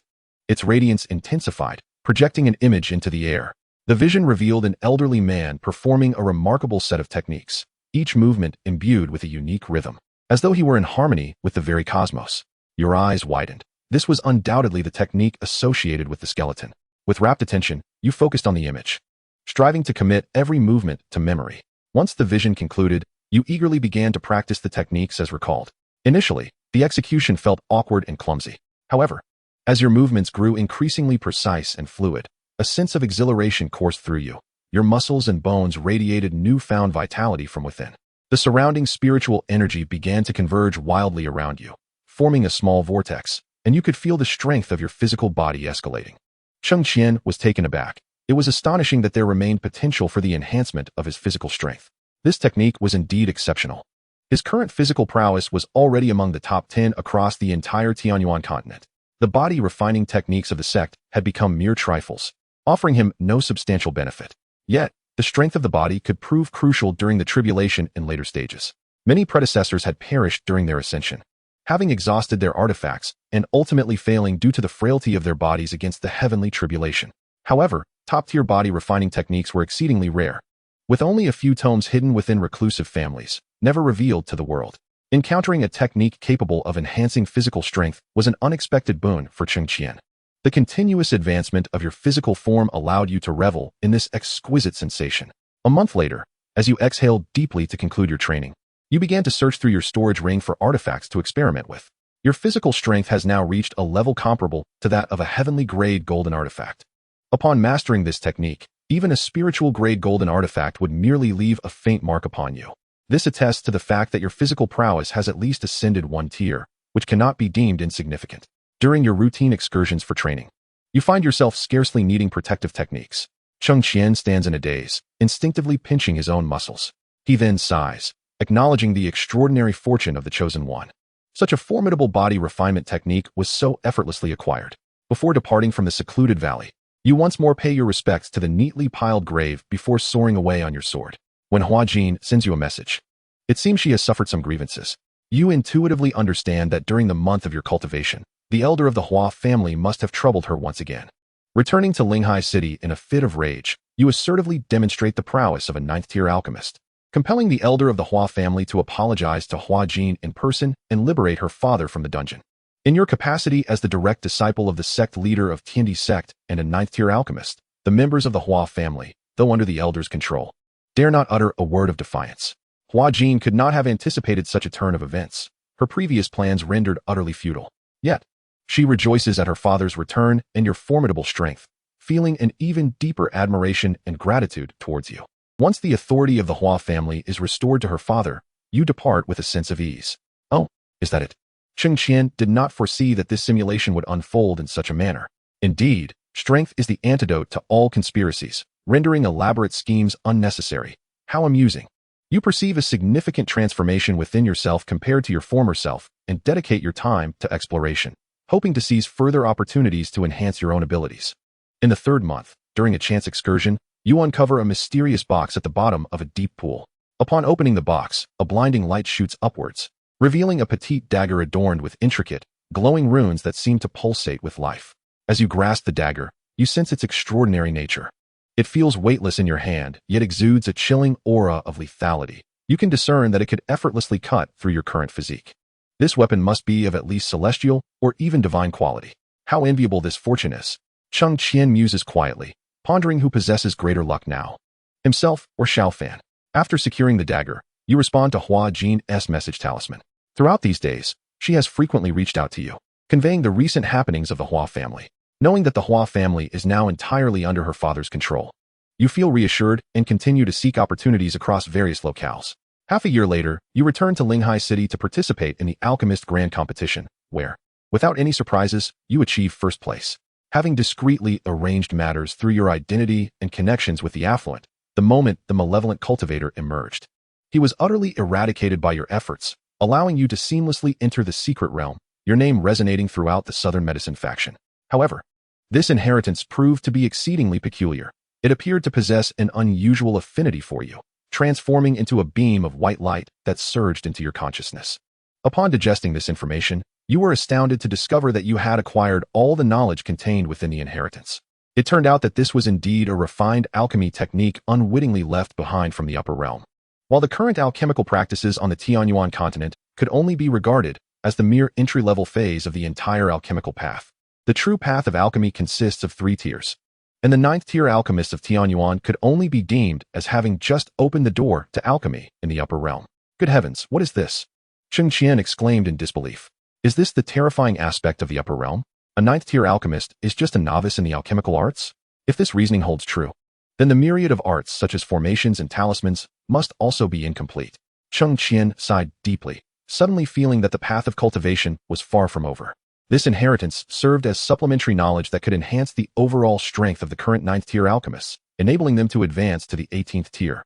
its radiance intensified, projecting an image into the air. The vision revealed an elderly man performing a remarkable set of techniques, each movement imbued with a unique rhythm, as though he were in harmony with the very cosmos. Your eyes widened. This was undoubtedly the technique associated with the skeleton. With rapt attention, you focused on the image, striving to commit every movement to memory. Once the vision concluded, you eagerly began to practice the techniques as recalled. Initially, the execution felt awkward and clumsy. However, as your movements grew increasingly precise and fluid, a sense of exhilaration coursed through you. Your muscles and bones radiated newfound vitality from within. The surrounding spiritual energy began to converge wildly around you, forming a small vortex, and you could feel the strength of your physical body escalating. Cheng Qian was taken aback. It was astonishing that there remained potential for the enhancement of his physical strength. This technique was indeed exceptional. His current physical prowess was already among the top 10 across the entire Tianyuan continent. The body-refining techniques of the sect had become mere trifles, offering him no substantial benefit. Yet, the strength of the body could prove crucial during the tribulation in later stages. Many predecessors had perished during their ascension, having exhausted their artifacts and ultimately failing due to the frailty of their bodies against the heavenly tribulation. However, top-tier body-refining techniques were exceedingly rare, with only a few tomes hidden within reclusive families, never revealed to the world. Encountering a technique capable of enhancing physical strength was an unexpected boon for Cheng Qian. The continuous advancement of your physical form allowed you to revel in this exquisite sensation. A month later, as you exhaled deeply to conclude your training, you began to search through your storage ring for artifacts to experiment with. Your physical strength has now reached a level comparable to that of a heavenly-grade golden artifact. Upon mastering this technique, even a spiritual-grade golden artifact would merely leave a faint mark upon you. This attests to the fact that your physical prowess has at least ascended one tier, which cannot be deemed insignificant. During your routine excursions for training, you find yourself scarcely needing protective techniques. Cheng Qian stands in a daze, instinctively pinching his own muscles. He then sighs, acknowledging the extraordinary fortune of the chosen one. Such a formidable body refinement technique was so effortlessly acquired. Before departing from the secluded valley, you once more pay your respects to the neatly piled grave before soaring away on your sword. When Hua Jin sends you a message, it seems she has suffered some grievances. You intuitively understand that during the month of your cultivation, the elder of the Hua family must have troubled her once again. Returning to Linghai City in a fit of rage, you assertively demonstrate the prowess of a 9th-tier alchemist, compelling the elder of the Hua family to apologize to Hua Jin in person and liberate her father from the dungeon. In your capacity as the direct disciple of the sect leader of Tiandi sect and a 9th-tier alchemist, the members of the Hua family, though under the elder's control, dare not utter a word of defiance. Hua Jin could not have anticipated such a turn of events. Her previous plans rendered utterly futile. Yet, she rejoices at her father's return and your formidable strength, feeling an even deeper admiration and gratitude towards you. Once the authority of the Hua family is restored to her father, you depart with a sense of ease. Oh, is that it? Cheng Qian did not foresee that this simulation would unfold in such a manner. Indeed, strength is the antidote to all conspiracies, rendering elaborate schemes unnecessary. How amusing. You perceive a significant transformation within yourself compared to your former self and dedicate your time to exploration, hoping to seize further opportunities to enhance your own abilities. In the 3rd month, during a chance excursion, you uncover a mysterious box at the bottom of a deep pool. Upon opening the box, a blinding light shoots upwards, revealing a petite dagger adorned with intricate, glowing runes that seem to pulsate with life. As you grasp the dagger, you sense its extraordinary nature. It feels weightless in your hand, yet exudes a chilling aura of lethality. You can discern that it could effortlessly cut through your current physique. This weapon must be of at least celestial or even divine quality. How enviable this fortune is. Cheng Qian muses quietly, pondering who possesses greater luck now, himself or Xiao Fan. After securing the dagger, you respond to Hua Jin's message talisman. Throughout these days, she has frequently reached out to you, conveying the recent happenings of the Hua family. Knowing that the Hua family is now entirely under her father's control, you feel reassured and continue to seek opportunities across various locales. Half a year later, you return to Linghai City to participate in the Alchemist Grand Competition, where, without any surprises, you achieve 1st place. having discreetly arranged matters through your identity and connections with the affluent, the moment the malevolent cultivator emerged. He was utterly eradicated by your efforts, allowing you to seamlessly enter the secret realm, your name resonating throughout the Southern Medicine faction. However, this inheritance proved to be exceedingly peculiar. It appeared to possess an unusual affinity for you, transforming into a beam of white light that surged into your consciousness. Upon digesting this information, you were astounded to discover that you had acquired all the knowledge contained within the inheritance. It turned out that this was indeed a refined alchemy technique unwittingly left behind from the upper realm. While the current alchemical practices on the Tianyuan continent could only be regarded as the mere entry-level phase of the entire alchemical path, the true path of alchemy consists of 3 tiers, and the 9th-tier alchemists of Tianyuan could only be deemed as having just opened the door to alchemy in the upper realm. Good heavens, what is this? Cheng Qian exclaimed in disbelief. Is this the terrifying aspect of the upper realm? A 9th-tier alchemist is just a novice in the alchemical arts? If this reasoning holds true, then the myriad of arts such as formations and talismans must also be incomplete. Cheng Qian sighed deeply, suddenly feeling that the path of cultivation was far from over. This inheritance served as supplementary knowledge that could enhance the overall strength of the current 9th-tier alchemists, enabling them to advance to the 18th tier.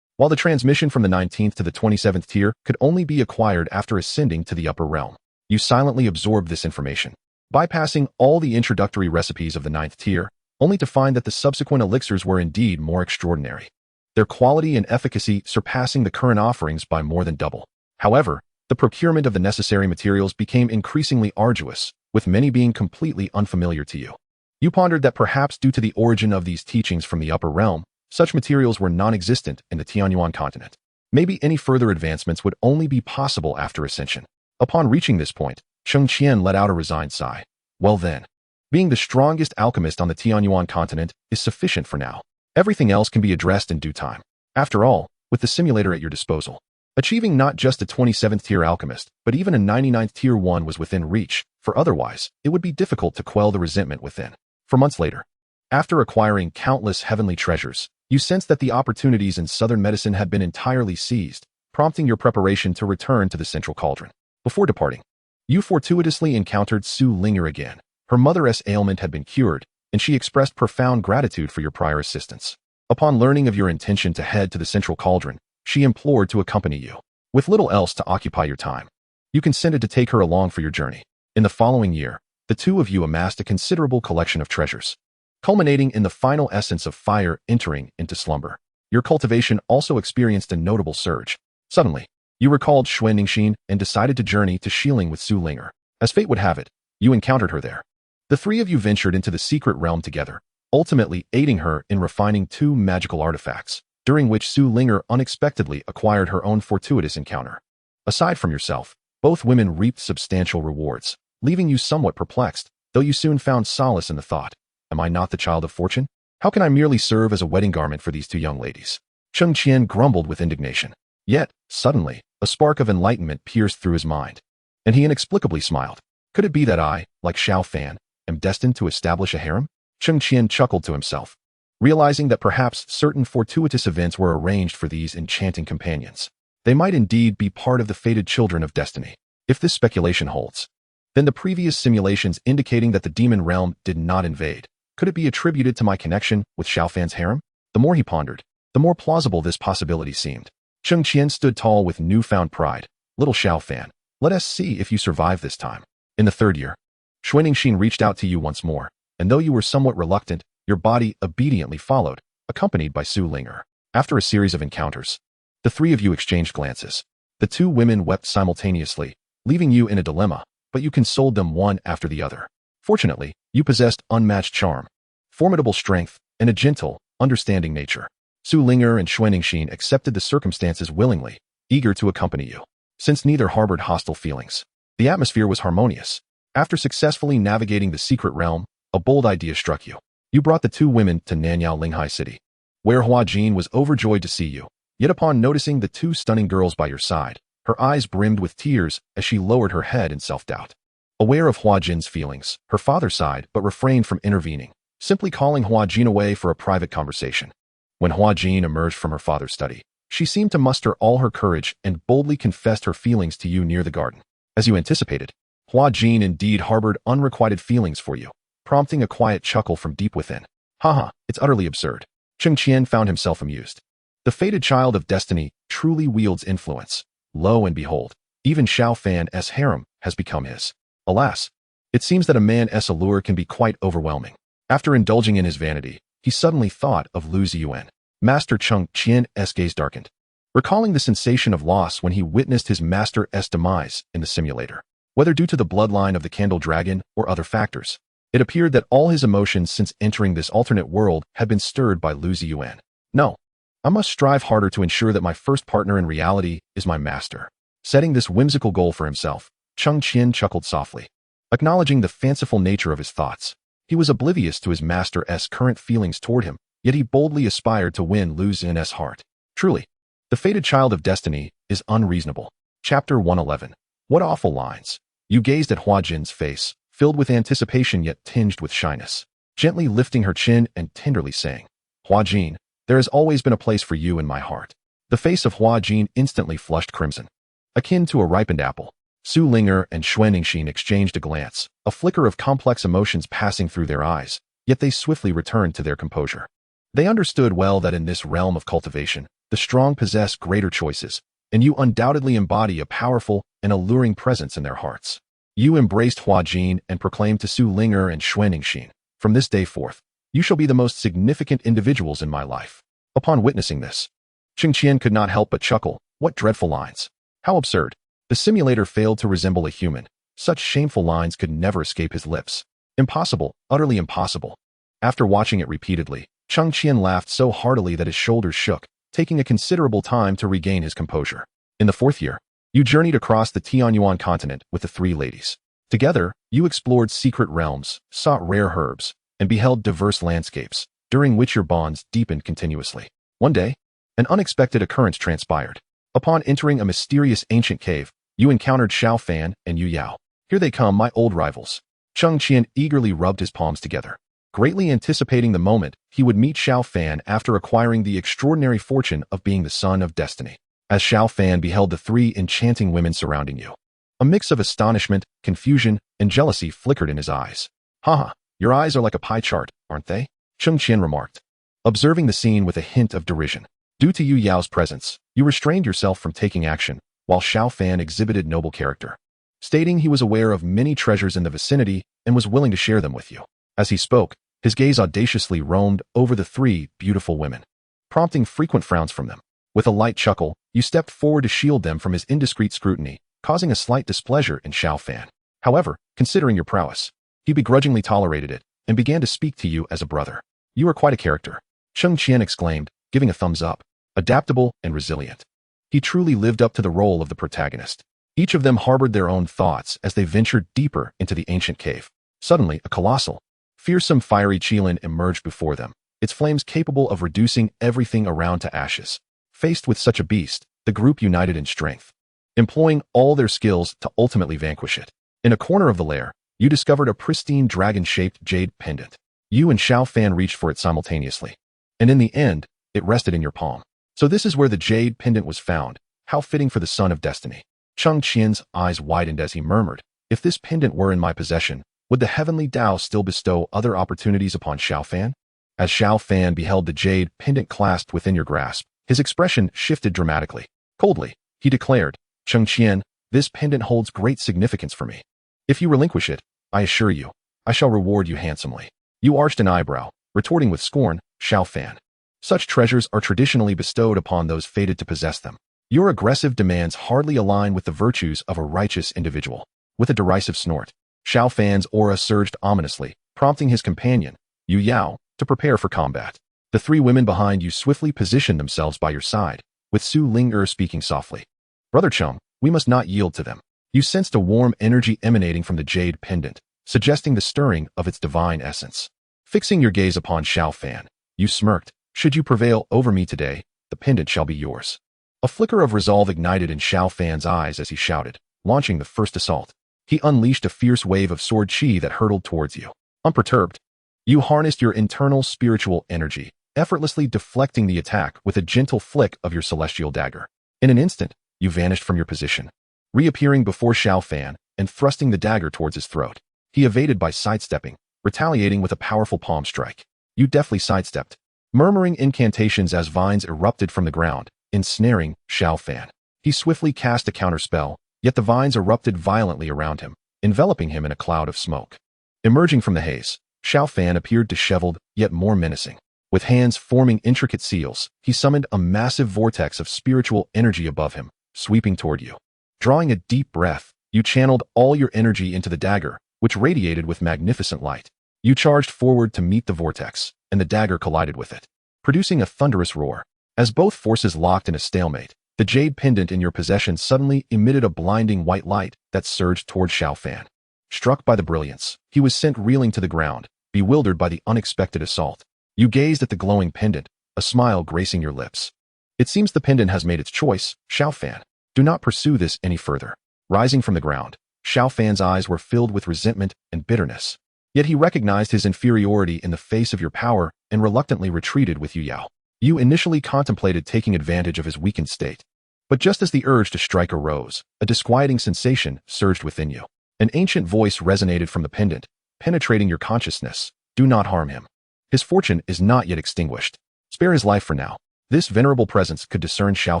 While the transmission from the 19th to the 27th tier could only be acquired after ascending to the upper realm, you silently absorbed this information, bypassing all the introductory recipes of the 9th tier, only to find that the subsequent elixirs were indeed more extraordinary, their quality and efficacy surpassing the current offerings by more than double. However, the procurement of the necessary materials became increasingly arduous, with many being completely unfamiliar to you. You pondered that perhaps due to the origin of these teachings from the upper realm, such materials were non-existent in the Tianyuan continent. Maybe any further advancements would only be possible after ascension. Upon reaching this point, Cheng Qian let out a resigned sigh. Well then, being the strongest alchemist on the Tianyuan continent is sufficient for now. Everything else can be addressed in due time. After all, with the simulator at your disposal, achieving not just a 27th tier alchemist, but even a 99th tier one was within reach, for otherwise, it would be difficult to quell the resentment within. For months later, after acquiring countless heavenly treasures, you sensed that the opportunities in Southern medicine had been entirely seized, prompting your preparation to return to the central cauldron. Before departing, you fortuitously encountered Su Linger again. Her mother's ailment had been cured, and she expressed profound gratitude for your prior assistance. Upon learning of your intention to head to the central cauldron, she implored to accompany you. With little else to occupy your time, you consented to take her along for your journey. In the following year, the two of you amassed a considerable collection of treasures, culminating in the final essence of fire entering into slumber. Your cultivation also experienced a notable surge. Suddenly, you recalled Xuanningshin and decided to journey to Xiling with Su Linger. As fate would have it, you encountered her there. The 3 of you ventured into the secret realm together, ultimately aiding her in refining 2 magical artifacts, during which Su Linger unexpectedly acquired her own fortuitous encounter. Aside from yourself, both women reaped substantial rewards, leaving you somewhat perplexed, though you soon found solace in the thought, am I not the child of fortune? How can I merely serve as a wedding garment for these 2 young ladies? Cheng Qian grumbled with indignation. Yet, suddenly, a spark of enlightenment pierced through his mind, and he inexplicably smiled. Could it be that I, like Xiao Fan, am destined to establish a harem? Cheng Qian chuckled to himself, realizing that perhaps certain fortuitous events were arranged for these enchanting companions. They might indeed be part of the fated children of destiny. If this speculation holds, then the previous simulations indicating that the demon realm did not invade, could it be attributed to my connection with Xiao Fan's harem? The more he pondered, the more plausible this possibility seemed. Cheng Qian stood tall with newfound pride. Little Xiao Fan, let us see if you survive this time. In the 3rd year, Xuanningshin reached out to you once more, and though you were somewhat reluctant, your body obediently followed, accompanied by Su Linger. After a series of encounters, the 3 of you exchanged glances. The 2 women wept simultaneously, leaving you in a dilemma, but you consoled them one after the other. Fortunately, you possessed unmatched charm, formidable strength, and a gentle, understanding nature. Su Linger and Xuanningshin accepted the circumstances willingly, eager to accompany you. Since neither harbored hostile feelings, the atmosphere was harmonious. After successfully navigating the secret realm, a bold idea struck you. You brought the 2 women to Nanyao Linghai City, where Hua Jin was overjoyed to see you. Yet upon noticing the 2 stunning girls by your side, her eyes brimmed with tears as she lowered her head in self-doubt. Aware of Hua Jin's feelings, her father sighed but refrained from intervening, simply calling Hua Jin away for a private conversation. When Hua Jin emerged from her father's study, she seemed to muster all her courage and boldly confessed her feelings to you near the garden. As you anticipated, Hua Jin indeed harbored unrequited feelings for you, prompting a quiet chuckle from deep within. Haha, it's utterly absurd. Cheng Qian found himself amused. The fated child of destiny truly wields influence. Lo and behold, even Xiao Fan's harem has become his. Alas, it seems that a man's allure can be quite overwhelming. After indulging in his vanity, he suddenly thought of Lu Ziyuan. Master Cheng Qian's gaze darkened, recalling the sensation of loss when he witnessed his master's demise in the simulator. Whether due to the bloodline of the Candle Dragon or other factors, it appeared that all his emotions since entering this alternate world had been stirred by Lu Ziyuan. No, I must strive harder to ensure that my first partner in reality is my master. Setting this whimsical goal for himself, Cheng Qian chuckled softly. Acknowledging the fanciful nature of his thoughts, he was oblivious to his master's current feelings toward him, yet he boldly aspired to win Lu Ziyuan's heart. Truly, the fated child of destiny is unreasonable. Chapter 111. What awful lines. You gazed at Hua Jin's face, filled with anticipation yet tinged with shyness, gently lifting her chin and tenderly saying, Hua Jin, there has always been a place for you in my heart. The face of Hua Jin instantly flushed crimson, akin to a ripened apple. Su Ling'er and Xuan Ningxin exchanged a glance, a flicker of complex emotions passing through their eyes, yet they swiftly returned to their composure. They understood well that in this realm of cultivation, the strong possess greater choices, and you undoubtedly embody a powerful and alluring presence in their hearts. You embraced Hua Jin and proclaimed to Su Ling'er and Xuan Ningxin, from this day forth, you shall be the most significant individuals in my life. Upon witnessing this, Cheng Qian could not help but chuckle. What dreadful lines. How absurd. The simulator failed to resemble a human. Such shameful lines could never escape his lips. Impossible, utterly impossible. After watching it repeatedly, Cheng Qian laughed so heartily that his shoulders shook, taking a considerable time to regain his composure. In the 4th year, you journeyed across the Tianyuan continent with the 3 ladies. Together, you explored secret realms, sought rare herbs, and beheld diverse landscapes, during which your bonds deepened continuously. One day, an unexpected occurrence transpired. Upon entering a mysterious ancient cave, you encountered Xiao Fan and Yue Yao. Here they come, my old rivals. Cheng Qian eagerly rubbed his palms together, greatly anticipating the moment he would meet Xiao Fan after acquiring the extraordinary fortune of being the son of destiny. As Xiao Fan beheld the 3 enchanting women surrounding you, a mix of astonishment, confusion, and jealousy flickered in his eyes. Haha, your eyes are like a pie chart, aren't they? Cheng Qian remarked, observing the scene with a hint of derision. Due to Yue Yao's presence, you restrained yourself from taking action, while Xiao Fan exhibited noble character, stating he was aware of many treasures in the vicinity and was willing to share them with you. As he spoke, his gaze audaciously roamed over the 3 beautiful women, prompting frequent frowns from them. With a light chuckle, you stepped forward to shield them from his indiscreet scrutiny, causing a slight displeasure in Xiao Fan. However, considering your prowess, he begrudgingly tolerated it and began to speak to you as a brother. You are quite a character, Cheng Qian exclaimed, giving a thumbs up. Adaptable and resilient. He truly lived up to the role of the protagonist. Each of them harbored their own thoughts as they ventured deeper into the ancient cave. Suddenly, a colossal, fearsome fiery qilin emerged before them, its flames capable of reducing everything around to ashes. Faced with such a beast, the group united in strength, employing all their skills to ultimately vanquish it. In a corner of the lair, you discovered a pristine dragon-shaped jade pendant. You and Xiao Fan reached for it simultaneously, and in the end, it rested in your palm. So this is where the jade pendant was found. How fitting for the son of destiny. Cheng Qian's eyes widened as he murmured, if this pendant were in my possession, would the heavenly Tao still bestow other opportunities upon Xiao Fan? As Xiao Fan beheld the jade pendant clasped within your grasp, his expression shifted dramatically. Coldly, he declared, Cheng Qian, this pendant holds great significance for me. If you relinquish it, I assure you, I shall reward you handsomely. You arched an eyebrow, retorting with scorn, Xiao Fan. Such treasures are traditionally bestowed upon those fated to possess them. Your aggressive demands hardly align with the virtues of a righteous individual. With a derisive snort, Xiao Fan's aura surged ominously, prompting his companion, Yue Yao, to prepare for combat. The 3 women behind you swiftly positioned themselves by your side, with Su Ling'er speaking softly. Brother Cheng, we must not yield to them. You sensed a warm energy emanating from the jade pendant, suggesting the stirring of its divine essence. Fixing your gaze upon Xiao Fan, you smirked. Should you prevail over me today, the pendant shall be yours. A flicker of resolve ignited in Xiao Fan's eyes as he shouted, launching the first assault. He unleashed a fierce wave of sword chi that hurtled towards you. Unperturbed, you harnessed your internal spiritual energy, effortlessly deflecting the attack with a gentle flick of your celestial dagger. In an instant, you vanished from your position, reappearing before Xiao Fan and thrusting the dagger towards his throat. He evaded by sidestepping, retaliating with a powerful palm strike. You deftly sidestepped, murmuring incantations as vines erupted from the ground, ensnaring Xiao Fan. He swiftly cast a counterspell, yet the vines erupted violently around him, enveloping him in a cloud of smoke. Emerging from the haze, Xiao Fan appeared disheveled, yet more menacing. With hands forming intricate seals, he summoned a massive vortex of spiritual energy above him, sweeping toward you. Drawing a deep breath, you channeled all your energy into the dagger, which radiated with magnificent light. You charged forward to meet the vortex, and the dagger collided with it, producing a thunderous roar. As both forces locked in a stalemate, the jade pendant in your possession suddenly emitted a blinding white light that surged toward Xiao Fan. Struck by the brilliance, he was sent reeling to the ground, bewildered by the unexpected assault. You gazed at the glowing pendant, a smile gracing your lips. It seems the pendant has made its choice, Xiao Fan. Do not pursue this any further. Rising from the ground, Xiao Fan's eyes were filled with resentment and bitterness. Yet he recognized his inferiority in the face of your power and reluctantly retreated with Yue Yao. You initially contemplated taking advantage of his weakened state. But just as the urge to strike arose, a disquieting sensation surged within you. An ancient voice resonated from the pendant, penetrating your consciousness. Do not harm him. His fortune is not yet extinguished. Spare his life for now. This venerable presence could discern Xiao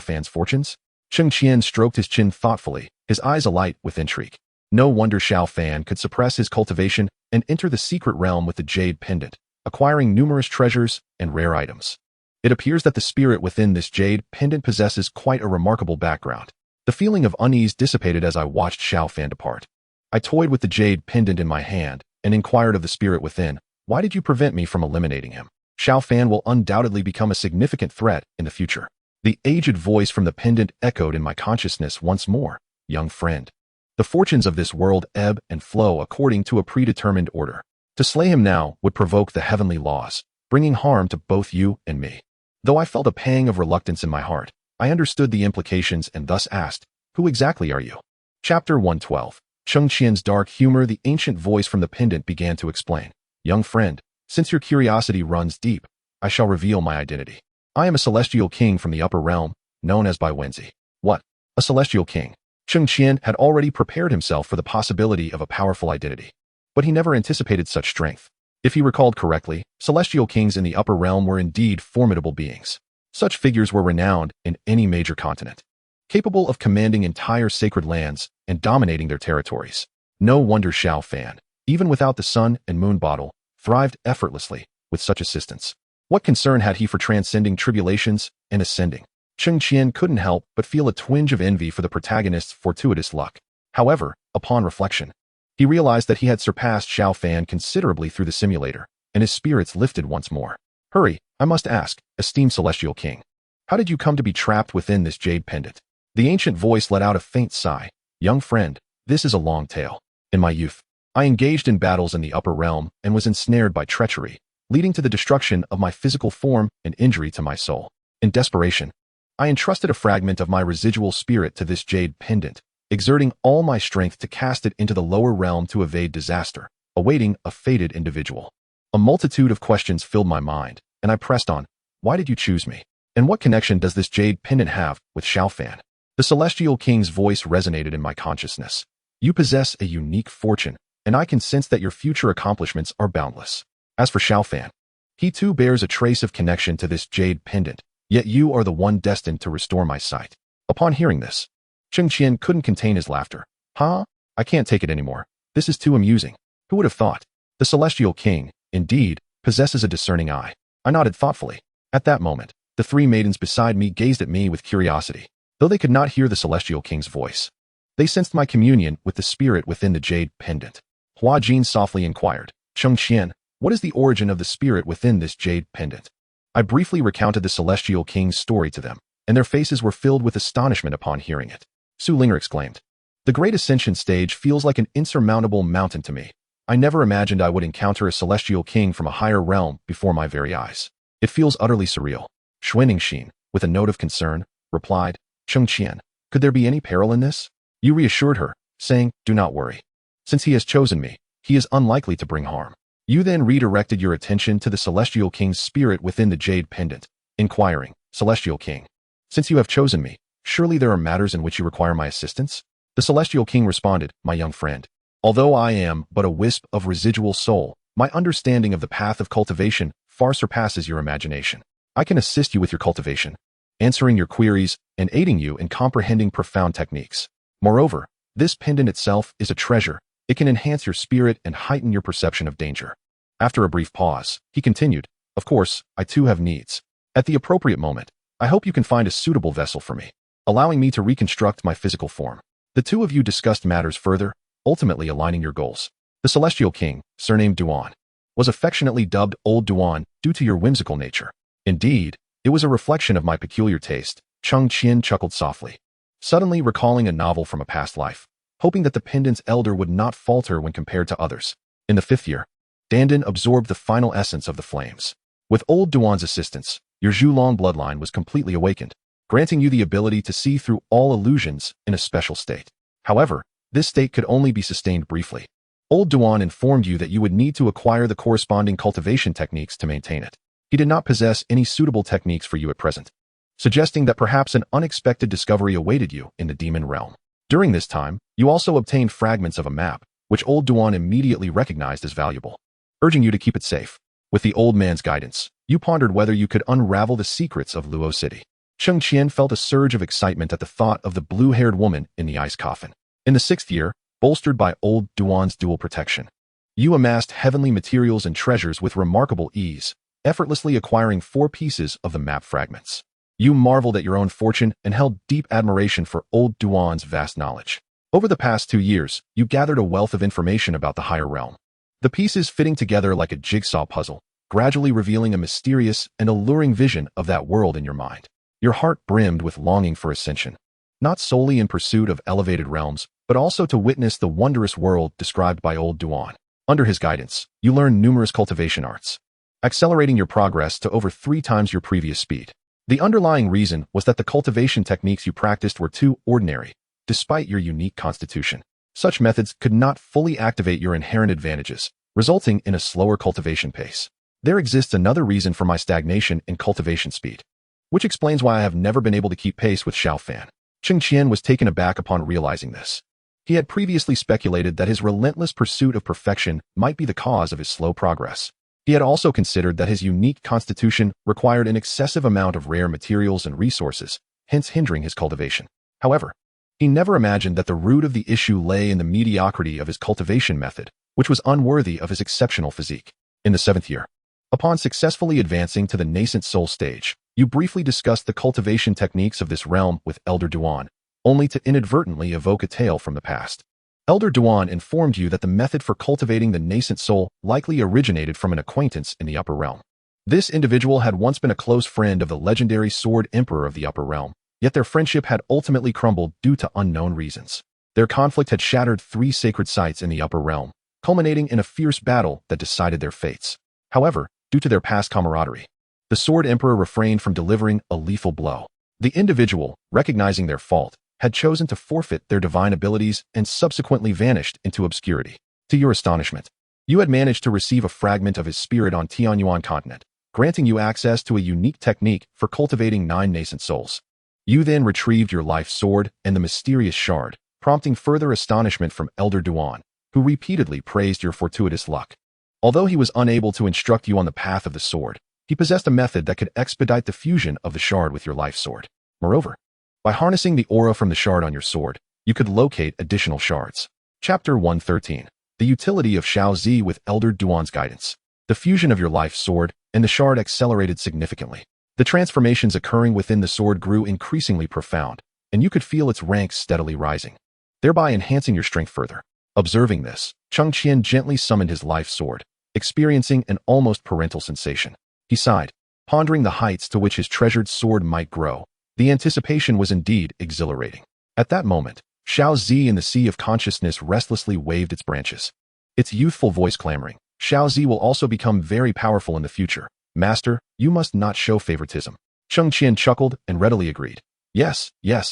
Fan's fortunes? Cheng Qian stroked his chin thoughtfully, his eyes alight with intrigue. No wonder Xiao Fan could suppress his cultivation and enter the secret realm with the jade pendant, acquiring numerous treasures and rare items. It appears that the spirit within this jade pendant possesses quite a remarkable background. The feeling of unease dissipated as I watched Xiao Fan depart. I toyed with the jade pendant in my hand and inquired of the spirit within, why did you prevent me from eliminating him? Xiao Fan will undoubtedly become a significant threat in the future. The aged voice from the pendant echoed in my consciousness once more, young friend. The fortunes of this world ebb and flow according to a predetermined order. To slay him now would provoke the heavenly laws, bringing harm to both you and me. Though I felt a pang of reluctance in my heart, I understood the implications and thus asked, who exactly are you? Chapter 112. Cheng Qian's dark humor. The ancient voice from the pendant began to explain. Young friend, since your curiosity runs deep, I shall reveal my identity. I am a celestial king from the upper realm, known as Bai Wenzi. What? A celestial king? Cheng Qian had already prepared himself for the possibility of a powerful identity. But he never anticipated such strength. If he recalled correctly, celestial kings in the upper realm were indeed formidable beings. Such figures were renowned in any major continent, capable of commanding entire sacred lands and dominating their territories. No wonder Xiao Fan, even without the sun and moon bottle, thrived effortlessly with such assistance. What concern had he for transcending tribulations and ascending? Cheng Qian couldn't help but feel a twinge of envy for the protagonist's fortuitous luck. However, upon reflection, he realized that he had surpassed Xiao Fan considerably through the simulator, and his spirits lifted once more. Hurry, I must ask, esteemed celestial king. How did you come to be trapped within this jade pendant? The ancient voice let out a faint sigh. Young friend, this is a long tale. In my youth, I engaged in battles in the upper realm and was ensnared by treachery, leading to the destruction of my physical form and injury to my soul. In desperation, I entrusted a fragment of my residual spirit to this jade pendant, exerting all my strength to cast it into the lower realm to evade disaster, awaiting a fated individual. A multitude of questions filled my mind, and I pressed on. Why did you choose me? And what connection does this jade pendant have with Xiao Fan? The celestial king's voice resonated in my consciousness. You possess a unique fortune, and I can sense that your future accomplishments are boundless. As for Xiao Fan, he too bears a trace of connection to this jade pendant, yet you are the one destined to restore my sight. Upon hearing this, Cheng Qian couldn't contain his laughter. Huh? I can't take it anymore. This is too amusing. Who would have thought? The celestial king, indeed, possesses a discerning eye. I nodded thoughtfully. At that moment, the three maidens beside me gazed at me with curiosity. Though they could not hear the celestial king's voice, they sensed my communion with the spirit within the jade pendant. Hua Jin softly inquired, Cheng Qian, what is the origin of the spirit within this jade pendant? I briefly recounted the celestial king's story to them, and their faces were filled with astonishment upon hearing it. Su Linger exclaimed, the great ascension stage feels like an insurmountable mountain to me. I never imagined I would encounter a celestial king from a higher realm before my very eyes. It feels utterly surreal. Xuaningxin, with a note of concern, replied, Cheng Qian, could there be any peril in this? You reassured her, saying, do not worry. Since he has chosen me, he is unlikely to bring harm. You then redirected your attention to the celestial king's spirit within the jade pendant, inquiring, Celestial king, since you have chosen me, surely there are matters in which you require my assistance? The celestial king responded, my young friend, although I am but a wisp of residual soul, My understanding of the path of cultivation far surpasses your imagination. I can assist you with your cultivation, answering your queries, and aiding you in comprehending profound techniques. Moreover, this pendant itself is a treasure. It can enhance your spirit and heighten your perception of danger. After a brief pause, he continued, of course, I too have needs. At the appropriate moment, I hope you can find a suitable vessel for me, allowing me to reconstruct my physical form. The two of you discussed matters further, ultimately aligning your goals. The Celestial King, surnamed Duan, was affectionately dubbed Old Duan due to your whimsical nature. Indeed, it was a reflection of my peculiar taste. Cheng Qian chuckled softly, suddenly recalling a novel from a past life, hoping that the pendant's elder would not falter when compared to others. In the 5th year, Dandan absorbed the final essence of the flames. With Old Duan's assistance, your Zhulong bloodline was completely awakened, granting you the ability to see through all illusions in a special state. However, this state could only be sustained briefly. Old Duan informed you that you would need to acquire the corresponding cultivation techniques to maintain it. He did not possess any suitable techniques for you at present, suggesting that perhaps an unexpected discovery awaited you in the demon realm. During this time, you also obtained fragments of a map, which Old Duan immediately recognized as valuable, urging you to keep it safe. With the old man's guidance, you pondered whether you could unravel the secrets of Luo City. Cheng Qian felt a surge of excitement at the thought of the blue-haired woman in the ice coffin. In the 6th year, bolstered by Old Duan's dual protection, you amassed heavenly materials and treasures with remarkable ease, effortlessly acquiring 4 pieces of the map fragments. You marveled at your own fortune and held deep admiration for Old Duan's vast knowledge. Over the past 2 years, you gathered a wealth of information about the higher realm, the pieces fitting together like a jigsaw puzzle, gradually revealing a mysterious and alluring vision of that world in your mind. Your heart brimmed with longing for ascension, not solely in pursuit of elevated realms, but also to witness the wondrous world described by Old Duan. Under his guidance, you learned numerous cultivation arts, accelerating your progress to over 3 times your previous speed. The underlying reason was that the cultivation techniques you practiced were too ordinary, despite your unique constitution. Such methods could not fully activate your inherent advantages, resulting in a slower cultivation pace. There exists another reason for my stagnation in cultivation speed, which explains why I have never been able to keep pace with Xiao Fan. Cheng Qian was taken aback upon realizing this. He had previously speculated that his relentless pursuit of perfection might be the cause of his slow progress. He had also considered that his unique constitution required an excessive amount of rare materials and resources, hence hindering his cultivation. However, he never imagined that the root of the issue lay in the mediocrity of his cultivation method, which was unworthy of his exceptional physique. In the 7th year, upon successfully advancing to the nascent soul stage, you briefly discussed the cultivation techniques of this realm with Elder Duan, only to inadvertently evoke a tale from the past. Elder Duan informed you that the method for cultivating the nascent soul likely originated from an acquaintance in the upper realm. This individual had once been a close friend of the legendary Sword Emperor of the upper realm, yet their friendship had ultimately crumbled due to unknown reasons. Their conflict had shattered 3 sacred sites in the upper realm, culminating in a fierce battle that decided their fates. However, due to their past camaraderie, the Sword Emperor refrained from delivering a lethal blow. The individual, recognizing their fault, had chosen to forfeit their divine abilities and subsequently vanished into obscurity. To your astonishment, you had managed to receive a fragment of his spirit on Tianyuan continent, granting you access to a unique technique for cultivating 9 nascent souls. You then retrieved your life sword and the mysterious shard, prompting further astonishment from Elder Duan, who repeatedly praised your fortuitous luck. Although he was unable to instruct you on the path of the sword, he possessed a method that could expedite the fusion of the shard with your life sword. Moreover, by harnessing the aura from the shard on your sword, you could locate additional shards. Chapter 113. The utility of Xiao Zi with Elder Duan's guidance. The fusion of your life sword and the shard accelerated significantly. The transformations occurring within the sword grew increasingly profound, and you could feel its ranks steadily rising, thereby enhancing your strength further. Observing this, Cheng Qian gently summoned his life sword, experiencing an almost parental sensation. He sighed, pondering the heights to which his treasured sword might grow. The anticipation was indeed exhilarating. At that moment, Xiao Zi in the sea of consciousness restlessly waved its branches, its youthful voice clamoring, Xiao Zi will also become very powerful in the future. Master, you must not show favoritism. Cheng Qian chuckled and readily agreed. Yes,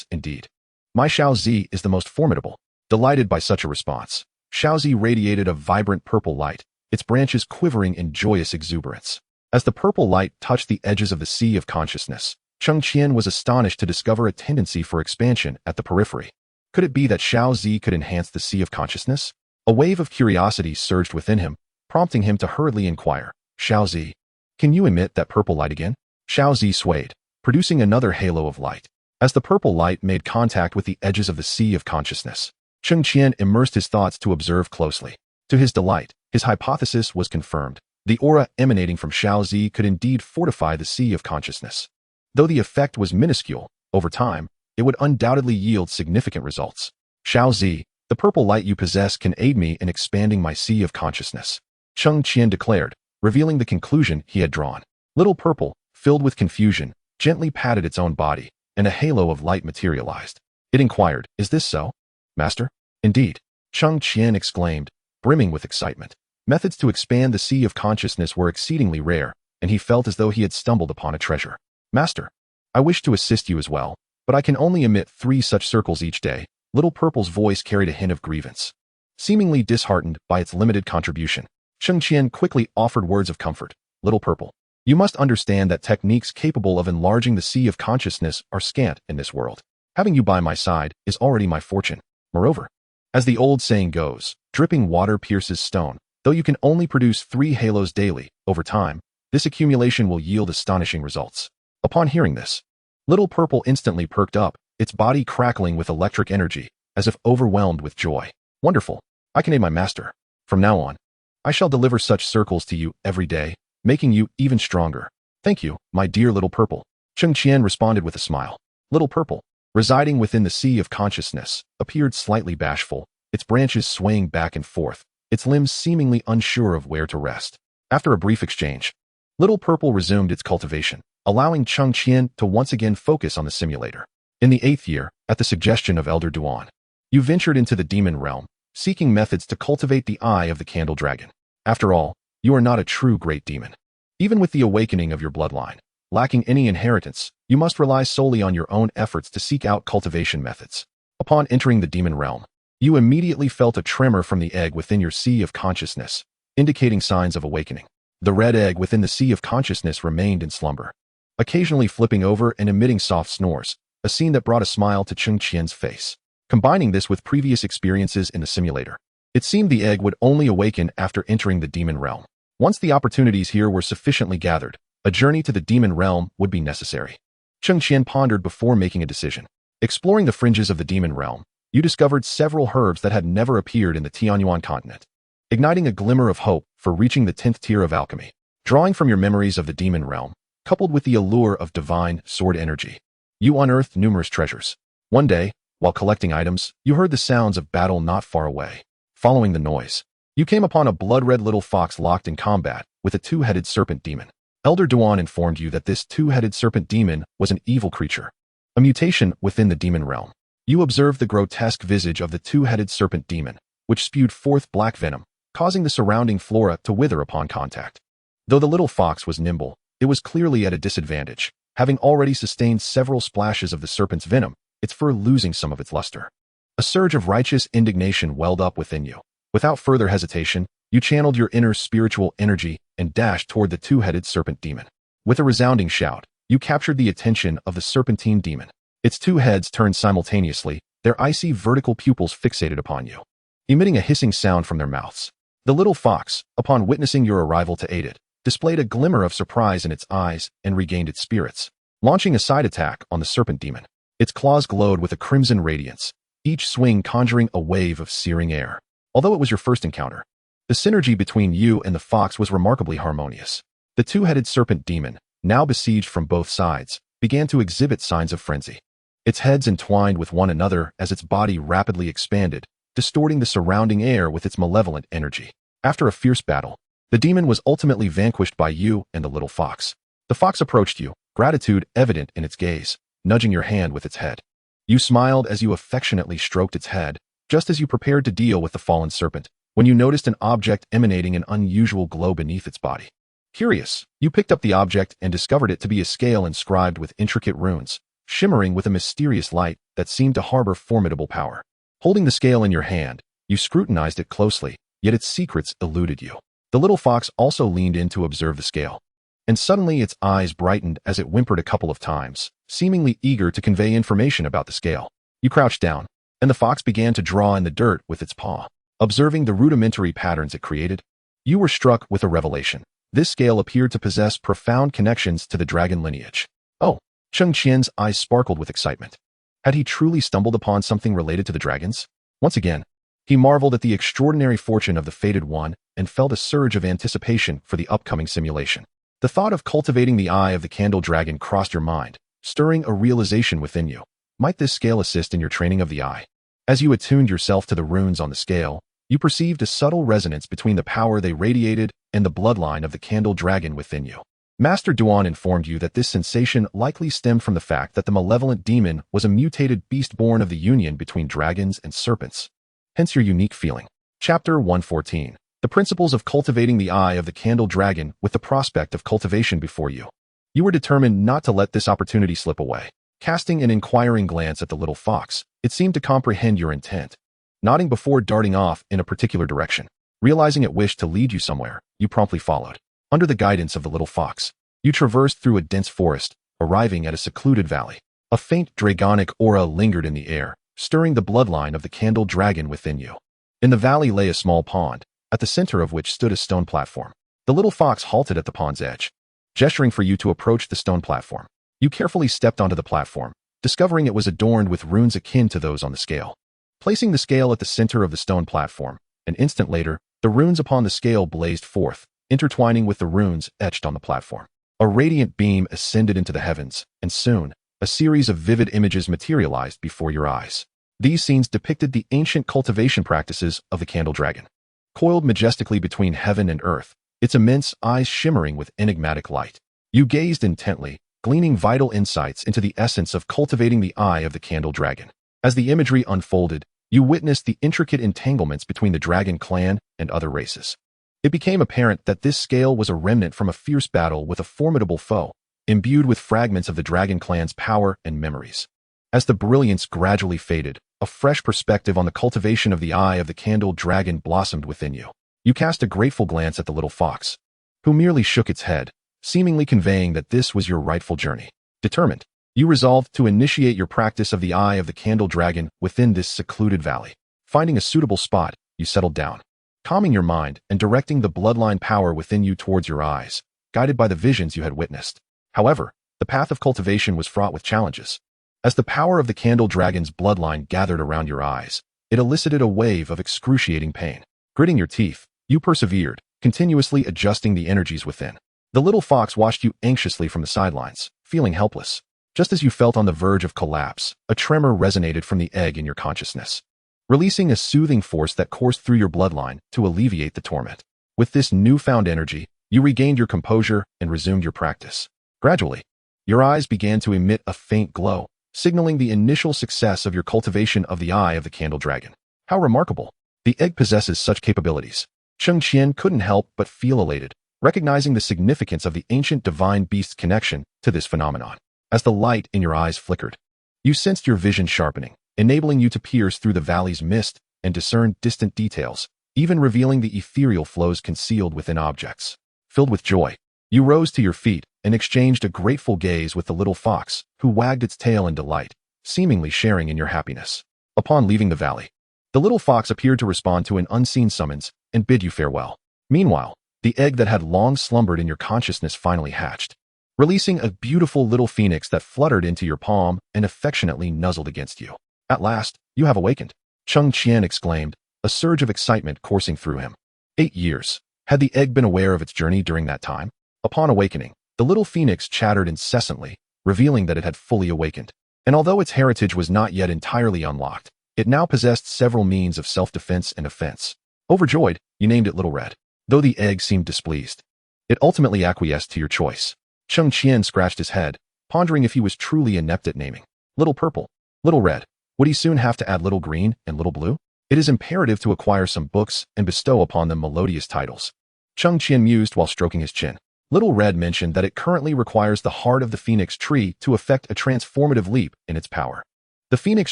indeed. My Xiao Zi is the most formidable. Delighted by such a response, Xiao Zi radiated a vibrant purple light, its branches quivering in joyous exuberance. As the purple light touched the edges of the sea of consciousness, Cheng Qian was astonished to discover a tendency for expansion at the periphery. Could it be that Xiao Zi could enhance the sea of consciousness? A wave of curiosity surged within him, prompting him to hurriedly inquire, Xiaozi, can you emit that purple light again? Xiaozi swayed, producing another halo of light. As the purple light made contact with the edges of the sea of consciousness, Cheng Qian immersed his thoughts to observe closely. To his delight, his hypothesis was confirmed. The aura emanating from Xiaozi could indeed fortify the sea of consciousness. Though the effect was minuscule, over time, it would undoubtedly yield significant results. Xiaozi, the purple light you possess can aid me in expanding my sea of consciousness, Cheng Qian declared, revealing the conclusion he had drawn. Little Purple, filled with confusion, gently patted its own body, and a halo of light materialized. It inquired, is this so, Master? Indeed, Cheng Qian exclaimed, brimming with excitement. Methods to expand the sea of consciousness were exceedingly rare, and he felt as though he had stumbled upon a treasure. Master, I wish to assist you as well, but I can only emit 3 such circles each day. Little Purple's voice carried a hint of grievance. Seemingly disheartened by its limited contribution, Cheng Qian quickly offered words of comfort. Little Purple, you must understand that techniques capable of enlarging the sea of consciousness are scant in this world. Having you by my side is already my fortune. Moreover, as the old saying goes, dripping water pierces stone. Though you can only produce 3 halos daily, over time, this accumulation will yield astonishing results. Upon hearing this, Little Purple instantly perked up, its body crackling with electric energy, as if overwhelmed with joy. Wonderful. I can aid my master. From now on, I shall deliver such circles to you every day, making you even stronger. Thank you, my dear Little Purple. Cheng Qian responded with a smile. Little Purple, residing within the sea of consciousness, appeared slightly bashful, its branches swaying back and forth, its limbs seemingly unsure of where to rest. After a brief exchange, Little Purple resumed its cultivation, allowing Cheng Qian to once again focus on the simulator. In the 8th year, at the suggestion of Elder Duan, you ventured into the demon realm, seeking methods to cultivate the eye of the candle dragon. After all, you are not a true great demon. Even with the awakening of your bloodline, lacking any inheritance, you must rely solely on your own efforts to seek out cultivation methods. Upon entering the demon realm, you immediately felt a tremor from the egg within your sea of consciousness, indicating signs of awakening. The red egg within the sea of consciousness remained in slumber, occasionally flipping over and emitting soft snores, a scene that brought a smile to Cheng Qian's face. Combining this with previous experiences in the simulator, it seemed the egg would only awaken after entering the demon realm. Once the opportunities here were sufficiently gathered, a journey to the demon realm would be necessary. Cheng Qian pondered before making a decision. Exploring the fringes of the demon realm, you discovered several herbs that had never appeared in the Tianyuan continent, igniting a glimmer of hope for reaching the 10th tier of alchemy. Drawing from your memories of the demon realm, coupled with the allure of divine sword energy, you unearthed numerous treasures. One day, while collecting items, you heard the sounds of battle not far away. Following the noise, you came upon a blood-red little fox locked in combat with a 2-headed serpent demon. Elder Duan informed you that this 2-headed serpent demon was an evil creature, a mutation within the demon realm. You observed the grotesque visage of the 2-headed serpent demon, which spewed forth black venom, causing the surrounding flora to wither upon contact. Though the little fox was nimble, it was clearly at a disadvantage, having already sustained several splashes of the serpent's venom, its fur losing some of its luster. A surge of righteous indignation welled up within you. Without further hesitation, you channeled your inner spiritual energy and dashed toward the 2-headed serpent demon. With a resounding shout, you captured the attention of the serpentine demon. Its 2 heads turned simultaneously, their icy vertical pupils fixated upon you, emitting a hissing sound from their mouths. The little fox, upon witnessing your arrival to aid it, displayed a glimmer of surprise in its eyes and regained its spirits, launching a side attack on the serpent demon. Its claws glowed with a crimson radiance, each swing conjuring a wave of searing air. Although it was your first encounter, the synergy between you and the fox was remarkably harmonious. The 2-headed serpent demon, now besieged from both sides, began to exhibit signs of frenzy. Its heads entwined with one another as its body rapidly expanded, distorting the surrounding air with its malevolent energy. After a fierce battle, the demon was ultimately vanquished by you and the little fox. The fox approached you, gratitude evident in its gaze, nudging your hand with its head. You smiled as you affectionately stroked its head, just as you prepared to deal with the fallen serpent, when you noticed an object emanating an unusual glow beneath its body. Curious, you picked up the object and discovered it to be a scale inscribed with intricate runes, shimmering with a mysterious light that seemed to harbor formidable power. Holding the scale in your hand, you scrutinized it closely, yet its secrets eluded you. The little fox also leaned in to observe the scale, and suddenly its eyes brightened as it whimpered a couple of times, seemingly eager to convey information about the scale. You crouched down, and the fox began to draw in the dirt with its paw. Observing the rudimentary patterns it created, You were struck with a revelation. This scale appeared to possess profound connections to the dragon lineage. Oh, Cheng Qian's eyes sparkled with excitement. Had he truly stumbled upon something related to the dragons? Once again, he marveled at the extraordinary fortune of the fated one and felt a surge of anticipation for the upcoming simulation. The thought of cultivating the eye of the candle dragon crossed your mind, stirring a realization within you. Might this scale assist in your training of the eye? As you attuned yourself to the runes on the scale, you perceived a subtle resonance between the power they radiated and the bloodline of the candle dragon within you. Master Duan informed you that this sensation likely stemmed from the fact that the malevolent demon was a mutated beast born of the union between dragons and serpents. Hence your unique feeling. Chapter 114. The principles of cultivating the eye of the candle dragon with the prospect of cultivation before you. You were determined not to let this opportunity slip away. Casting an inquiring glance at the little fox, it seemed to comprehend your intent. Nodding before darting off in a particular direction. Realizing it wished to lead you somewhere, you promptly followed. Under the guidance of the little fox, you traversed through a dense forest, arriving at a secluded valley. A faint dragonic aura lingered in the air, stirring the bloodline of the candle dragon within you. In the valley lay a small pond, at the center of which stood a stone platform. The little fox halted at the pond's edge, gesturing for you to approach the stone platform. You carefully stepped onto the platform, discovering it was adorned with runes akin to those on the scale. Placing the scale at the center of the stone platform, an instant later, the runes upon the scale blazed forth, intertwining with the runes etched on the platform. A radiant beam ascended into the heavens, and soon, a series of vivid images materialized before your eyes. These scenes depicted the ancient cultivation practices of the candle dragon. Coiled majestically between heaven and earth, its immense eyes shimmering with enigmatic light. You gazed intently, gleaning vital insights into the essence of cultivating the eye of the candle dragon. As the imagery unfolded, you witnessed the intricate entanglements between the dragon clan and other races. It became apparent that this scale was a remnant from a fierce battle with a formidable foe, imbued with fragments of the dragon clan's power and memories. As the brilliance gradually faded, a fresh perspective on the cultivation of the eye of the candle dragon blossomed within you. You cast a grateful glance at the little fox, who merely shook its head, seemingly conveying that this was your rightful journey. Determined, you resolved to initiate your practice of the eye of the candle dragon within this secluded valley. Finding a suitable spot, you settled down, calming your mind and directing the bloodline power within you towards your eyes, guided by the visions you had witnessed. However, the path of cultivation was fraught with challenges. As the power of the candle dragon's bloodline gathered around your eyes, it elicited a wave of excruciating pain. Gritting your teeth, you persevered, continuously adjusting the energies within. The little fox watched you anxiously from the sidelines, feeling helpless. Just as you felt on the verge of collapse, a tremor resonated from the egg in your consciousness, releasing a soothing force that coursed through your bloodline to alleviate the torment. With this newfound energy, you regained your composure and resumed your practice. Gradually, your eyes began to emit a faint glow, signaling the initial success of your cultivation of the eye of the candle dragon. How remarkable! The egg possesses such capabilities. Cheng Qian couldn't help but feel elated, recognizing the significance of the ancient divine beast's connection to this phenomenon. As the light in your eyes flickered, you sensed your vision sharpening, enabling you to pierce through the valley's mist and discern distant details, even revealing the ethereal flows concealed within objects. Filled with joy, you rose to your feet and exchanged a grateful gaze with the little fox, who wagged its tail in delight, seemingly sharing in your happiness. Upon leaving the valley, the little fox appeared to respond to an unseen summons and bid you farewell. Meanwhile, the egg that had long slumbered in your consciousness finally hatched, releasing a beautiful little phoenix that fluttered into your palm and affectionately nuzzled against you. At last, you have awakened, Cheng Qian exclaimed, a surge of excitement coursing through him. 8 years. Had the egg been aware of its journey during that time? Upon awakening, the little phoenix chattered incessantly, revealing that it had fully awakened. And although its heritage was not yet entirely unlocked, it now possessed several means of self-defense and offense. Overjoyed, you named it Little Red. Though the egg seemed displeased, it ultimately acquiesced to your choice. Cheng Qian scratched his head, pondering if he was truly inept at naming. Little Purple, Little Red. Would he soon have to add Little Green and Little Blue? It is imperative to acquire some books and bestow upon them melodious titles. Cheng Qian mused while stroking his chin. Little Red mentioned that it currently requires the heart of the phoenix tree to effect a transformative leap in its power. The phoenix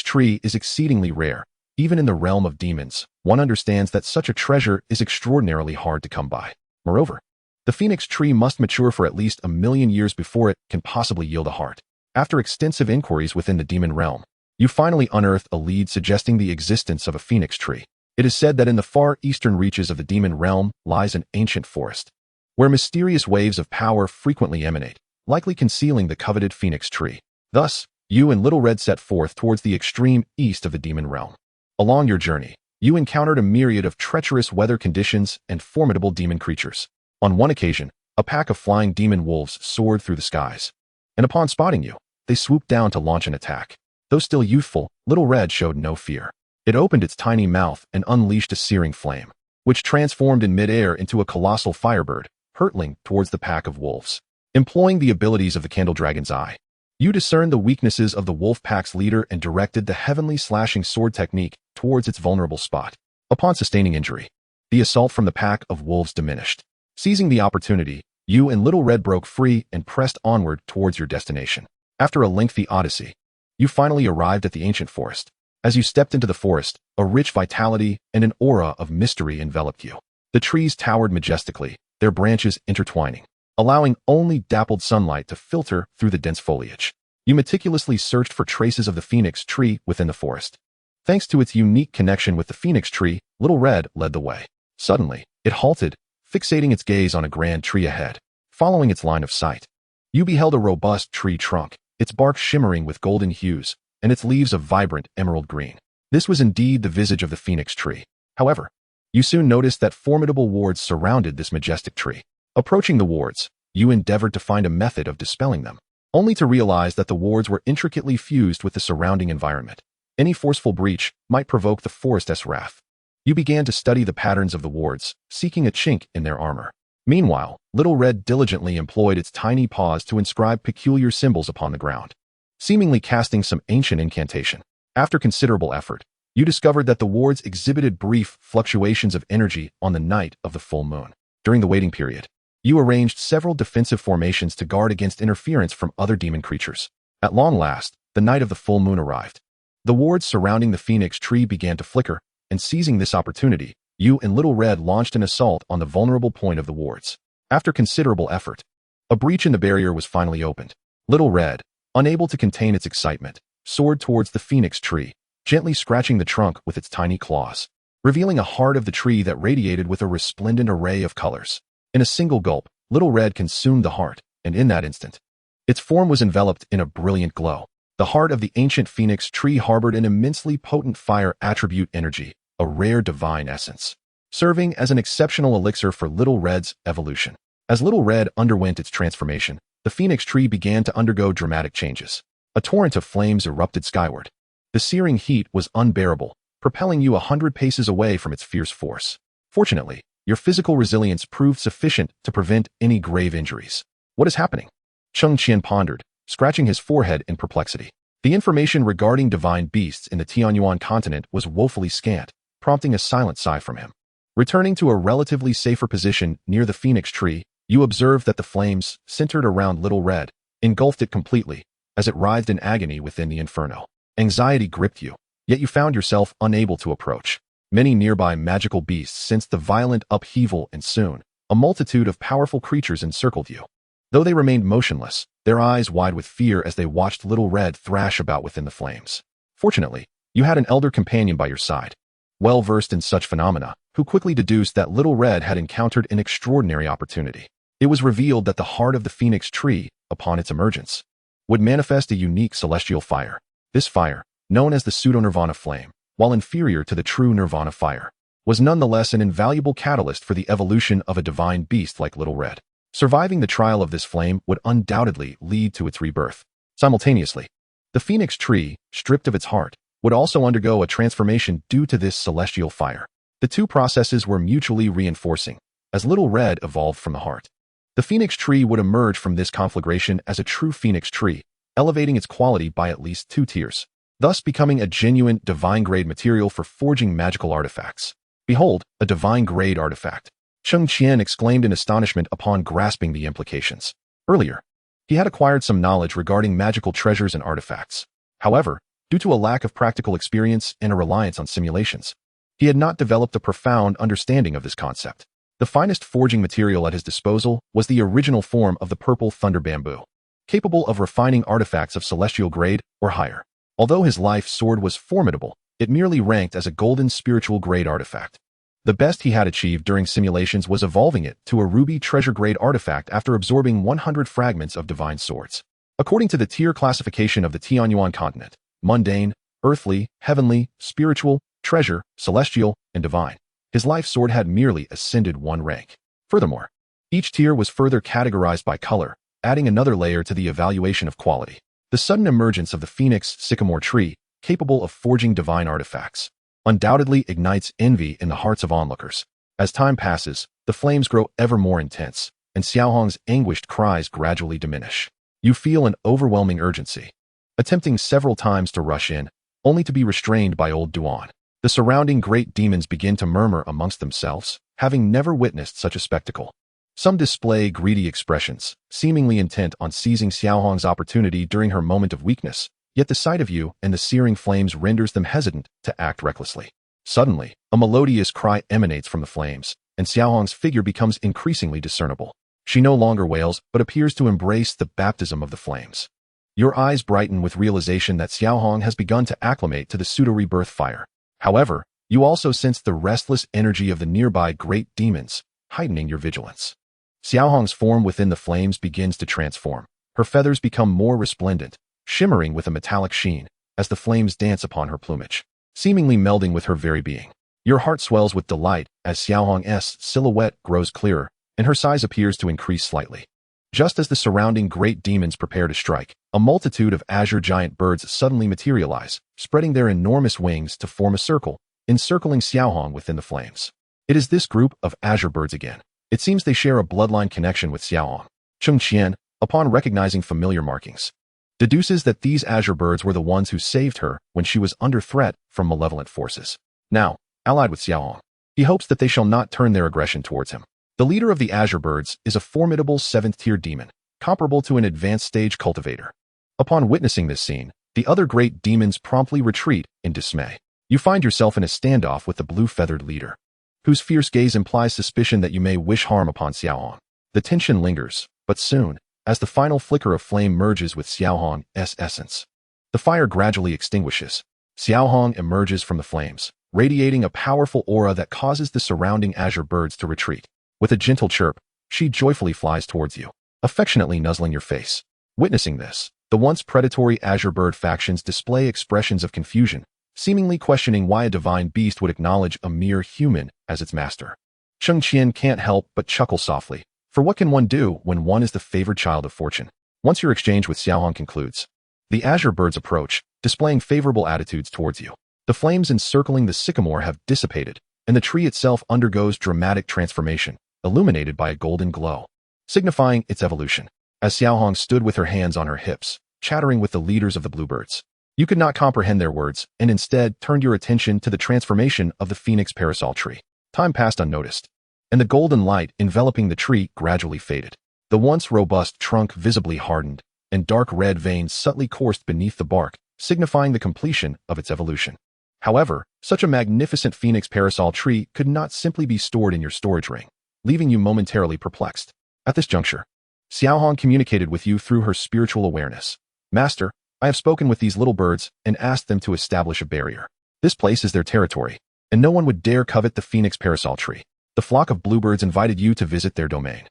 tree is exceedingly rare. Even in the realm of demons, one understands that such a treasure is extraordinarily hard to come by. Moreover, the phoenix tree must mature for at least 1,000,000 years before it can possibly yield a heart. After extensive inquiries within the demon realm, you finally unearthed a lead suggesting the existence of a phoenix tree. It is said that in the far eastern reaches of the demon realm lies an ancient forest, where mysterious waves of power frequently emanate, likely concealing the coveted phoenix tree. Thus, you and Little Red set forth towards the extreme east of the demon realm. Along your journey, you encountered a myriad of treacherous weather conditions and formidable demon creatures. On one occasion, a pack of flying demon wolves soared through the skies, and upon spotting you, they swooped down to launch an attack. Though still youthful, Little Red showed no fear. It opened its tiny mouth and unleashed a searing flame, which transformed in midair into a colossal firebird, hurtling towards the pack of wolves. Employing the abilities of the Candle Dragon's Eye, you discerned the weaknesses of the wolf pack's leader and directed the heavenly slashing sword technique towards its vulnerable spot. Upon sustaining injury, the assault from the pack of wolves diminished. Seizing the opportunity, you and Little Red broke free and pressed onward towards your destination. After a lengthy odyssey, you finally arrived at the ancient forest. As you stepped into the forest, a rich vitality and an aura of mystery enveloped you. The trees towered majestically, their branches intertwining, allowing only dappled sunlight to filter through the dense foliage. You meticulously searched for traces of the phoenix tree within the forest. Thanks to its unique connection with the phoenix tree, Little Red led the way. Suddenly, it halted, fixating its gaze on a grand tree ahead. Following its line of sight, you beheld a robust tree trunk, its bark shimmering with golden hues, and its leaves of vibrant emerald green. This was indeed the visage of the phoenix tree. However, you soon noticed that formidable wards surrounded this majestic tree. Approaching the wards, you endeavored to find a method of dispelling them, only to realize that the wards were intricately fused with the surrounding environment. Any forceful breach might provoke the forest's wrath. You began to study the patterns of the wards, seeking a chink in their armor. Meanwhile, Little Red diligently employed its tiny paws to inscribe peculiar symbols upon the ground, seemingly casting some ancient incantation. After considerable effort, you discovered that the wards exhibited brief fluctuations of energy on the night of the full moon. During the waiting period, you arranged several defensive formations to guard against interference from other demon creatures. At long last, the night of the full moon arrived. The wards surrounding the phoenix tree began to flicker, and seizing this opportunity, you and Little Red launched an assault on the vulnerable point of the wards. After considerable effort, a breach in the barrier was finally opened. Little Red, unable to contain its excitement, soared towards the phoenix tree, gently scratching the trunk with its tiny claws, revealing a heart of the tree that radiated with a resplendent array of colors. In a single gulp, Little Red consumed the heart, and in that instant, its form was enveloped in a brilliant glow. The heart of the ancient phoenix tree harbored an immensely potent fire attribute energy, a rare divine essence, serving as an exceptional elixir for Little Red's evolution. As Little Red underwent its transformation, the phoenix tree began to undergo dramatic changes. A torrent of flames erupted skyward. The searing heat was unbearable, propelling you 100 paces away from its fierce force. Fortunately, your physical resilience proved sufficient to prevent any grave injuries. What is happening? Cheng Qian pondered, scratching his forehead in perplexity. The information regarding divine beasts in the Tianyuan continent was woefully scant, prompting a silent sigh from him. Returning to a relatively safer position near the phoenix tree, you observed that the flames, centered around Little Red, engulfed it completely, as it writhed in agony within the inferno. Anxiety gripped you, yet you found yourself unable to approach. Many nearby magical beasts sensed the violent upheaval, and soon, a multitude of powerful creatures encircled you. Though they remained motionless, their eyes wide with fear as they watched Little Red thrash about within the flames. Fortunately, you had an elder companion by your side, well versed in such phenomena, who quickly deduced that Little Red had encountered an extraordinary opportunity. It was revealed that the heart of the phoenix tree, upon its emergence, would manifest a unique celestial fire. This fire, known as the pseudo-nirvana flame, while inferior to the true nirvana fire, was nonetheless an invaluable catalyst for the evolution of a divine beast like Little Red. Surviving the trial of this flame would undoubtedly lead to its rebirth. Simultaneously, the phoenix tree, stripped of its heart, would also undergo a transformation due to this celestial fire. The two processes were mutually reinforcing. As Little Red evolved from the heart, the phoenix tree would emerge from this conflagration as a true phoenix tree, elevating its quality by at least 2 tiers, thus becoming a genuine divine-grade material for forging magical artifacts. Behold, a divine-grade artifact! Cheng Qian exclaimed in astonishment upon grasping the implications. Earlier, he had acquired some knowledge regarding magical treasures and artifacts. However, due to a lack of practical experience and a reliance on simulations, he had not developed a profound understanding of this concept. The finest forging material at his disposal was the original form of the purple thunder bamboo, capable of refining artifacts of celestial grade or higher. Although his life sword was formidable, It merely ranked as a golden spiritual grade artifact. The best he had achieved during simulations was evolving it to a ruby treasure grade artifact after absorbing 100 fragments of divine swords. According to the tier classification of the Tianyuan continent, mundane, earthly, heavenly, spiritual, treasure, celestial, and divine, his life sword had merely ascended one rank. Furthermore, each tier was further categorized by color, adding another layer to the evaluation of quality. The sudden emergence of the phoenix sycamore tree, capable of forging divine artifacts, undoubtedly ignites envy in the hearts of onlookers. As time passes, the flames grow ever more intense, and Xiaohong's anguished cries gradually diminish. You feel an overwhelming urgency, attempting several times to rush in, only to be restrained by old Duan. The surrounding great demons begin to murmur amongst themselves, having never witnessed such a spectacle. Some display greedy expressions, seemingly intent on seizing Xiaohong's opportunity during her moment of weakness, yet the sight of you and the searing flames renders them hesitant to act recklessly. Suddenly, a melodious cry emanates from the flames, and Xiaohong's figure becomes increasingly discernible. She no longer wails, but appears to embrace the baptism of the flames. Your eyes brighten with realization that Xiaohong has begun to acclimate to the pseudo-rebirth fire. However, you also sense the restless energy of the nearby great demons, heightening your vigilance. Xiaohong's form within the flames begins to transform. Her feathers become more resplendent, shimmering with a metallic sheen, as the flames dance upon her plumage, seemingly melding with her very being. Your heart swells with delight as Xiaohong's silhouette grows clearer, and her size appears to increase slightly. Just as the surrounding great demons prepare to strike, a multitude of azure giant birds suddenly materialize, spreading their enormous wings to form a circle, encircling Xiaohong within the flames. It is this group of azure birds again. It seems they share a bloodline connection with Xiaohong. Cheng Qian, upon recognizing familiar markings, deduces that these azure birds were the ones who saved her when she was under threat from malevolent forces. Now, allied with Xiaohong, he hopes that they shall not turn their aggression towards him. The leader of the azure birds is a formidable 7th-tier demon, comparable to an advanced stage cultivator. Upon witnessing this scene, the other great demons promptly retreat in dismay. You find yourself in a standoff with the blue-feathered leader, whose fierce gaze implies suspicion that you may wish harm upon Xiaohong. The tension lingers, but soon, as the final flicker of flame merges with Xiaohong's essence, the fire gradually extinguishes. Xiaohong emerges from the flames, radiating a powerful aura that causes the surrounding azure birds to retreat. With a gentle chirp, she joyfully flies towards you, affectionately nuzzling your face. Witnessing this, the once predatory azure bird factions display expressions of confusion, seemingly questioning why a divine beast would acknowledge a mere human as its master. Cheng Qian can't help but chuckle softly, for what can one do when one is the favored child of fortune? Once your exchange with Xiaohong concludes, the azure birds approach, displaying favorable attitudes towards you. The flames encircling the sycamore have dissipated, and the tree itself undergoes dramatic transformation, illuminated by a golden glow, signifying its evolution. As Xiaohong stood with her hands on her hips, chattering with the leaders of the bluebirds, you could not comprehend their words and instead turned your attention to the transformation of the phoenix parasol tree. Time passed unnoticed, and the golden light enveloping the tree gradually faded. The once robust trunk visibly hardened, and dark red veins subtly coursed beneath the bark, signifying the completion of its evolution. However, such a magnificent phoenix parasol tree could not simply be stored in your storage ring, leaving you momentarily perplexed. At this juncture, Xiaohong communicated with you through her spiritual awareness. Master, I have spoken with these little birds and asked them to establish a barrier. This place is their territory, and no one would dare covet the phoenix parasol tree. The flock of bluebirds invited you to visit their domain,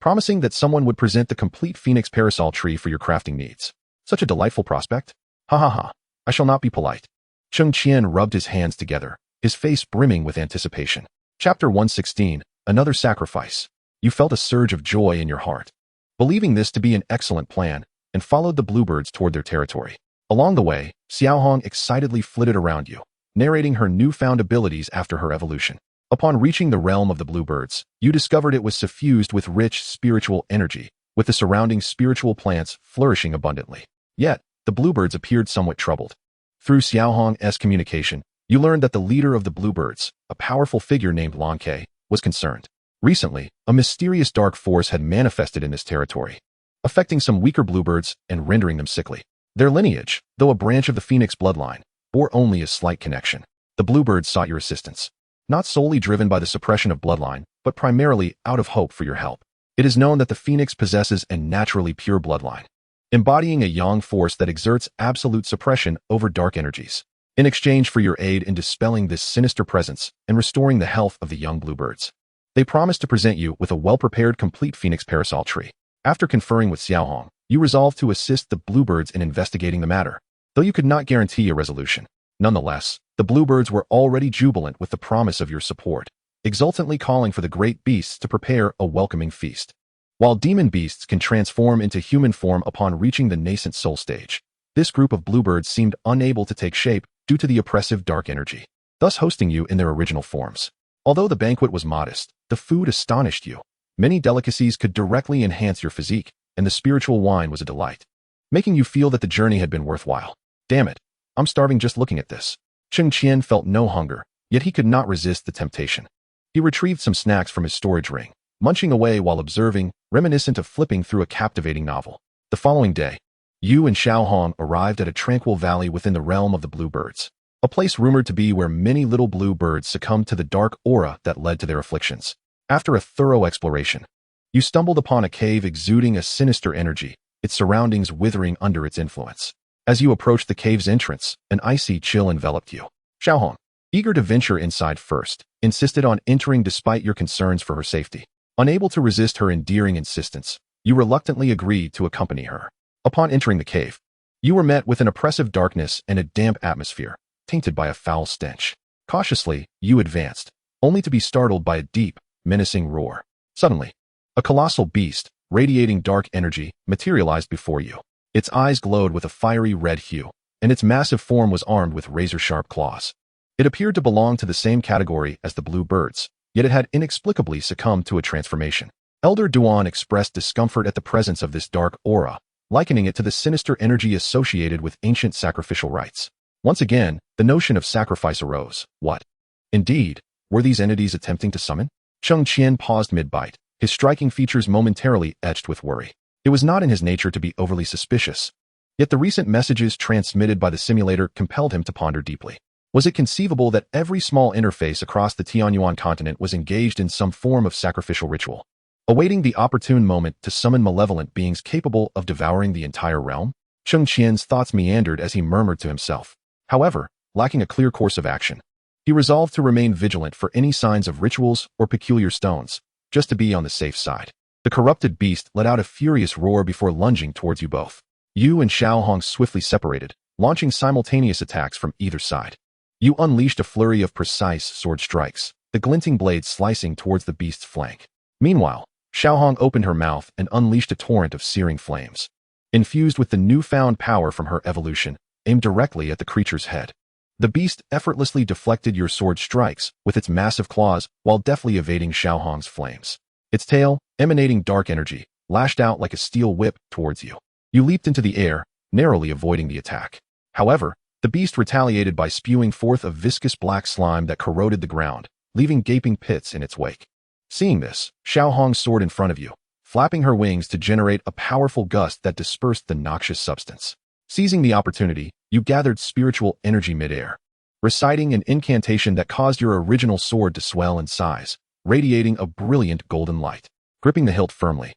promising that someone would present the complete phoenix parasol tree for your crafting needs. Such a delightful prospect. Ha ha ha, I shall not be polite. Cheng Qian rubbed his hands together, his face brimming with anticipation. Chapter 116, Another Sacrifice. You felt a surge of joy in your heart, believing this to be an excellent plan, and followed the bluebirds toward their territory. Along the way, Xiaohong excitedly flitted around you, narrating her newfound abilities after her evolution. Upon reaching the realm of the bluebirds, you discovered it was suffused with rich spiritual energy, with the surrounding spiritual plants flourishing abundantly. Yet, the bluebirds appeared somewhat troubled. Through Xiaohong's communication, you learned that the leader of the bluebirds, a powerful figure named Lan Ke, was concerned. Recently, a mysterious dark force had manifested in this territory, affecting some weaker bluebirds and rendering them sickly. Their lineage, though a branch of the phoenix bloodline, bore only a slight connection. The bluebirds sought your assistance, not solely driven by the suppression of bloodline, but primarily out of hope for your help. It is known that the phoenix possesses a naturally pure bloodline, embodying a yang force that exerts absolute suppression over dark energies. in exchange for your aid in dispelling this sinister presence and restoring the health of the young bluebirds. They promise to present you with a well-prepared complete phoenix parasol tree. After conferring with Xiaohong, you resolve to assist the bluebirds in investigating the matter, though you could not guarantee a resolution. Nonetheless, the bluebirds were already jubilant with the promise of your support, exultantly calling for the great beasts to prepare a welcoming feast. While demon beasts can transform into human form upon reaching the nascent soul stage, this group of bluebirds seemed unable to take shape due to the oppressive dark energy, thus hosting you in their original forms. Although the banquet was modest, the food astonished you. Many delicacies could directly enhance your physique, and the spiritual wine was a delight, making you feel that the journey had been worthwhile. Damn it, I'm starving just looking at this. Cheng Qian felt no hunger, yet he could not resist the temptation. He retrieved some snacks from his storage ring, munching away while observing, reminiscent of flipping through a captivating novel. The following day, you and Xiaohong arrived at a tranquil valley within the realm of the bluebirds, a place rumored to be where many little bluebirds succumbed to the dark aura that led to their afflictions. After a thorough exploration, you stumbled upon a cave exuding a sinister energy, its surroundings withering under its influence. As you approached the cave's entrance, an icy chill enveloped you. Xiaohong, eager to venture inside first, insisted on entering despite your concerns for her safety. Unable to resist her endearing insistence, you reluctantly agreed to accompany her. Upon entering the cave, you were met with an oppressive darkness and a damp atmosphere, tainted by a foul stench. Cautiously, you advanced, only to be startled by a deep, menacing roar. Suddenly, a colossal beast, radiating dark energy, materialized before you. Its eyes glowed with a fiery red hue, and its massive form was armed with razor-sharp claws. It appeared to belong to the same category as the blue birds, yet it had inexplicably succumbed to a transformation. Elder Duan expressed discomfort at the presence of this dark aura, likening it to the sinister energy associated with ancient sacrificial rites. Once again, the notion of sacrifice arose. What? Indeed, were these entities attempting to summon? Cheng Qian paused mid-bite, his striking features momentarily etched with worry. It was not in his nature to be overly suspicious, yet the recent messages transmitted by the simulator compelled him to ponder deeply. Was it conceivable that every small interface across the Tianyuan continent was engaged in some form of sacrificial ritual, awaiting the opportune moment to summon malevolent beings capable of devouring the entire realm? Cheng Qian's thoughts meandered as he murmured to himself. However, lacking a clear course of action, he resolved to remain vigilant for any signs of rituals or peculiar stones, just to be on the safe side. The corrupted beast let out a furious roar before lunging towards you both. You and Xiaohong swiftly separated, launching simultaneous attacks from either side. You unleashed a flurry of precise sword strikes, the glinting blade slicing towards the beast's flank. Meanwhile, Xiaohong opened her mouth and unleashed a torrent of searing flames, infused with the newfound power from her evolution, aimed directly at the creature's head. The beast effortlessly deflected your sword strikes with its massive claws while deftly evading Xiaohong's flames. Its tail, emanating dark energy, lashed out like a steel whip towards you. You leaped into the air, narrowly avoiding the attack. However, the beast retaliated by spewing forth a viscous black slime that corroded the ground, leaving gaping pits in its wake. Seeing this, Xiaohong soared in front of you, flapping her wings to generate a powerful gust that dispersed the noxious substance. Seizing the opportunity, you gathered spiritual energy midair, reciting an incantation that caused your original sword to swell in size, radiating a brilliant golden light. Gripping the hilt firmly,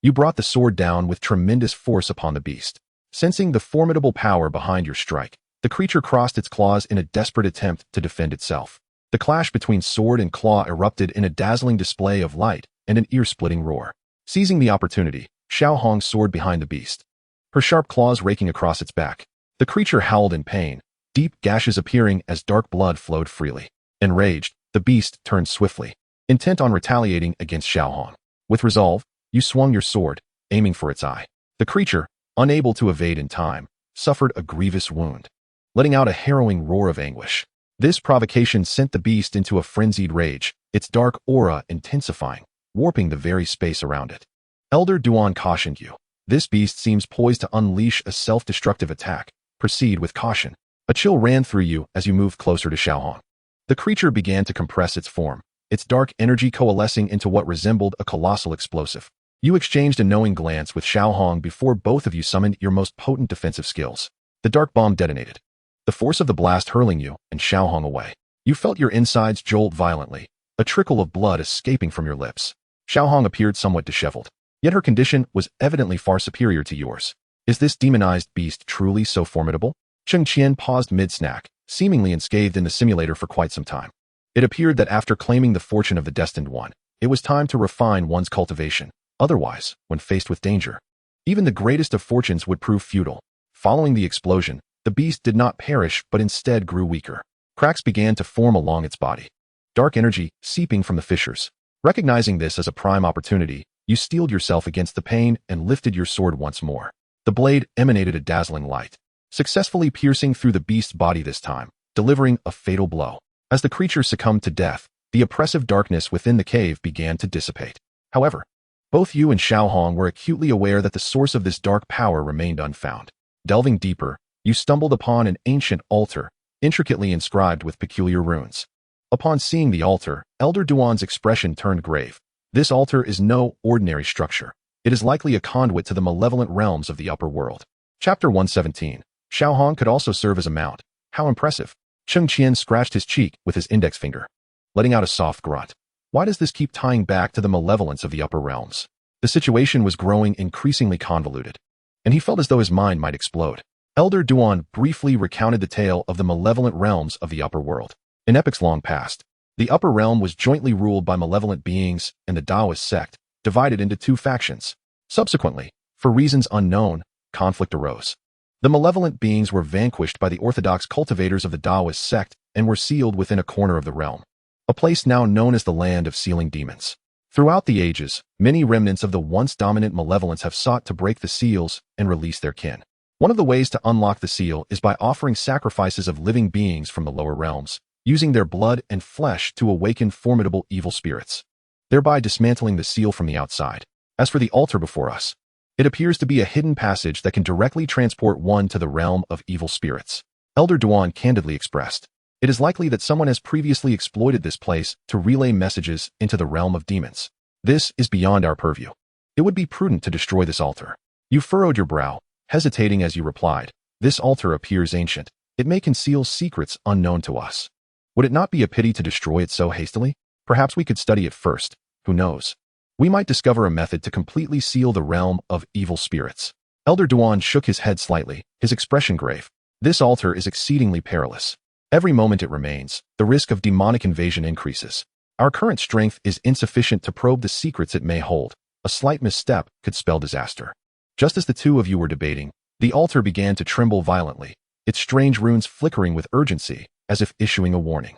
you brought the sword down with tremendous force upon the beast. Sensing the formidable power behind your strike, the creature crossed its claws in a desperate attempt to defend itself. The clash between sword and claw erupted in a dazzling display of light and an ear-splitting roar. Seizing the opportunity, Xiaohong soared behind the beast, her sharp claws raking across its back. The creature howled in pain, deep gashes appearing as dark blood flowed freely. Enraged, the beast turned swiftly, intent on retaliating against Xiaohong. With resolve, you swung your sword, aiming for its eye. The creature, unable to evade in time, suffered a grievous wound, letting out a harrowing roar of anguish. This provocation sent the beast into a frenzied rage, its dark aura intensifying, warping the very space around it. Elder Duan cautioned you. This beast seems poised to unleash a self-destructive attack. Proceed with caution. A chill ran through you as you moved closer to Xiaohong. The creature began to compress its form, its dark energy coalescing into what resembled a colossal explosive. You exchanged a knowing glance with Xiaohong before both of you summoned your most potent defensive skills. The dark bomb detonated, the force of the blast hurling you and Xiaohong away. You felt your insides jolt violently, a trickle of blood escaping from your lips. Xiaohong appeared somewhat disheveled, yet her condition was evidently far superior to yours. Is this demonized beast truly so formidable? Cheng Qian paused mid-snack, seemingly unscathed in the simulator for quite some time. It appeared that after claiming the fortune of the destined one, it was time to refine one's cultivation. Otherwise, when faced with danger, even the greatest of fortunes would prove futile. Following the explosion, the beast did not perish but instead grew weaker. Cracks began to form along its body, dark energy seeping from the fissures. Recognizing this as a prime opportunity, you steeled yourself against the pain and lifted your sword once more. The blade emanated a dazzling light, successfully piercing through the beast's body this time, delivering a fatal blow. As the creature succumbed to death, the oppressive darkness within the cave began to dissipate. However, both you and Xiaohong were acutely aware that the source of this dark power remained unfound. Delving deeper, you stumbled upon an ancient altar, intricately inscribed with peculiar runes. Upon seeing the altar, Elder Duan's expression turned grave. This altar is no ordinary structure. It is likely a conduit to the malevolent realms of the upper world. Chapter 117. Xiaohong could also serve as a mount. How impressive. Cheng Qian scratched his cheek with his index finger, letting out a soft grunt. Why does this keep tying back to the malevolence of the upper realms? The situation was growing increasingly convoluted, and he felt as though his mind might explode. Elder Duan briefly recounted the tale of the malevolent realms of the upper world. In epochs long past, the upper realm was jointly ruled by malevolent beings, and the Taoist sect divided into two factions. Subsequently, for reasons unknown, conflict arose. The malevolent beings were vanquished by the orthodox cultivators of the Taoist sect and were sealed within a corner of the realm, a place now known as the land of sealing demons. Throughout the ages, many remnants of the once dominant malevolence have sought to break the seals and release their kin. One of the ways to unlock the seal is by offering sacrifices of living beings from the lower realms, using their blood and flesh to awaken formidable evil spirits, thereby dismantling the seal from the outside. As for the altar before us, it appears to be a hidden passage that can directly transport one to the realm of evil spirits. Elder Duan candidly expressed, it is likely that someone has previously exploited this place to relay messages into the realm of demons. This is beyond our purview. It would be prudent to destroy this altar. You furrowed your brow, hesitating as you replied, this altar appears ancient. It may conceal secrets unknown to us. Would it not be a pity to destroy it so hastily? Perhaps we could study it first. Who knows? We might discover a method to completely seal the realm of evil spirits. Elder Duan shook his head slightly, his expression grave. This altar is exceedingly perilous. Every moment it remains, the risk of demonic invasion increases. Our current strength is insufficient to probe the secrets it may hold. A slight misstep could spell disaster. Just as the two of you were debating, the altar began to tremble violently, its strange runes flickering with urgency, as if issuing a warning.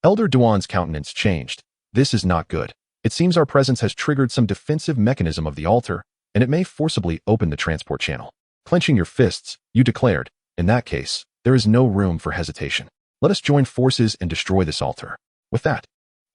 Elder Duan's countenance changed. This is not good. It seems our presence has triggered some defensive mechanism of the altar, and it may forcibly open the transport channel. Clenching your fists, you declared, in that case, there is no room for hesitation. Let us join forces and destroy this altar. With that,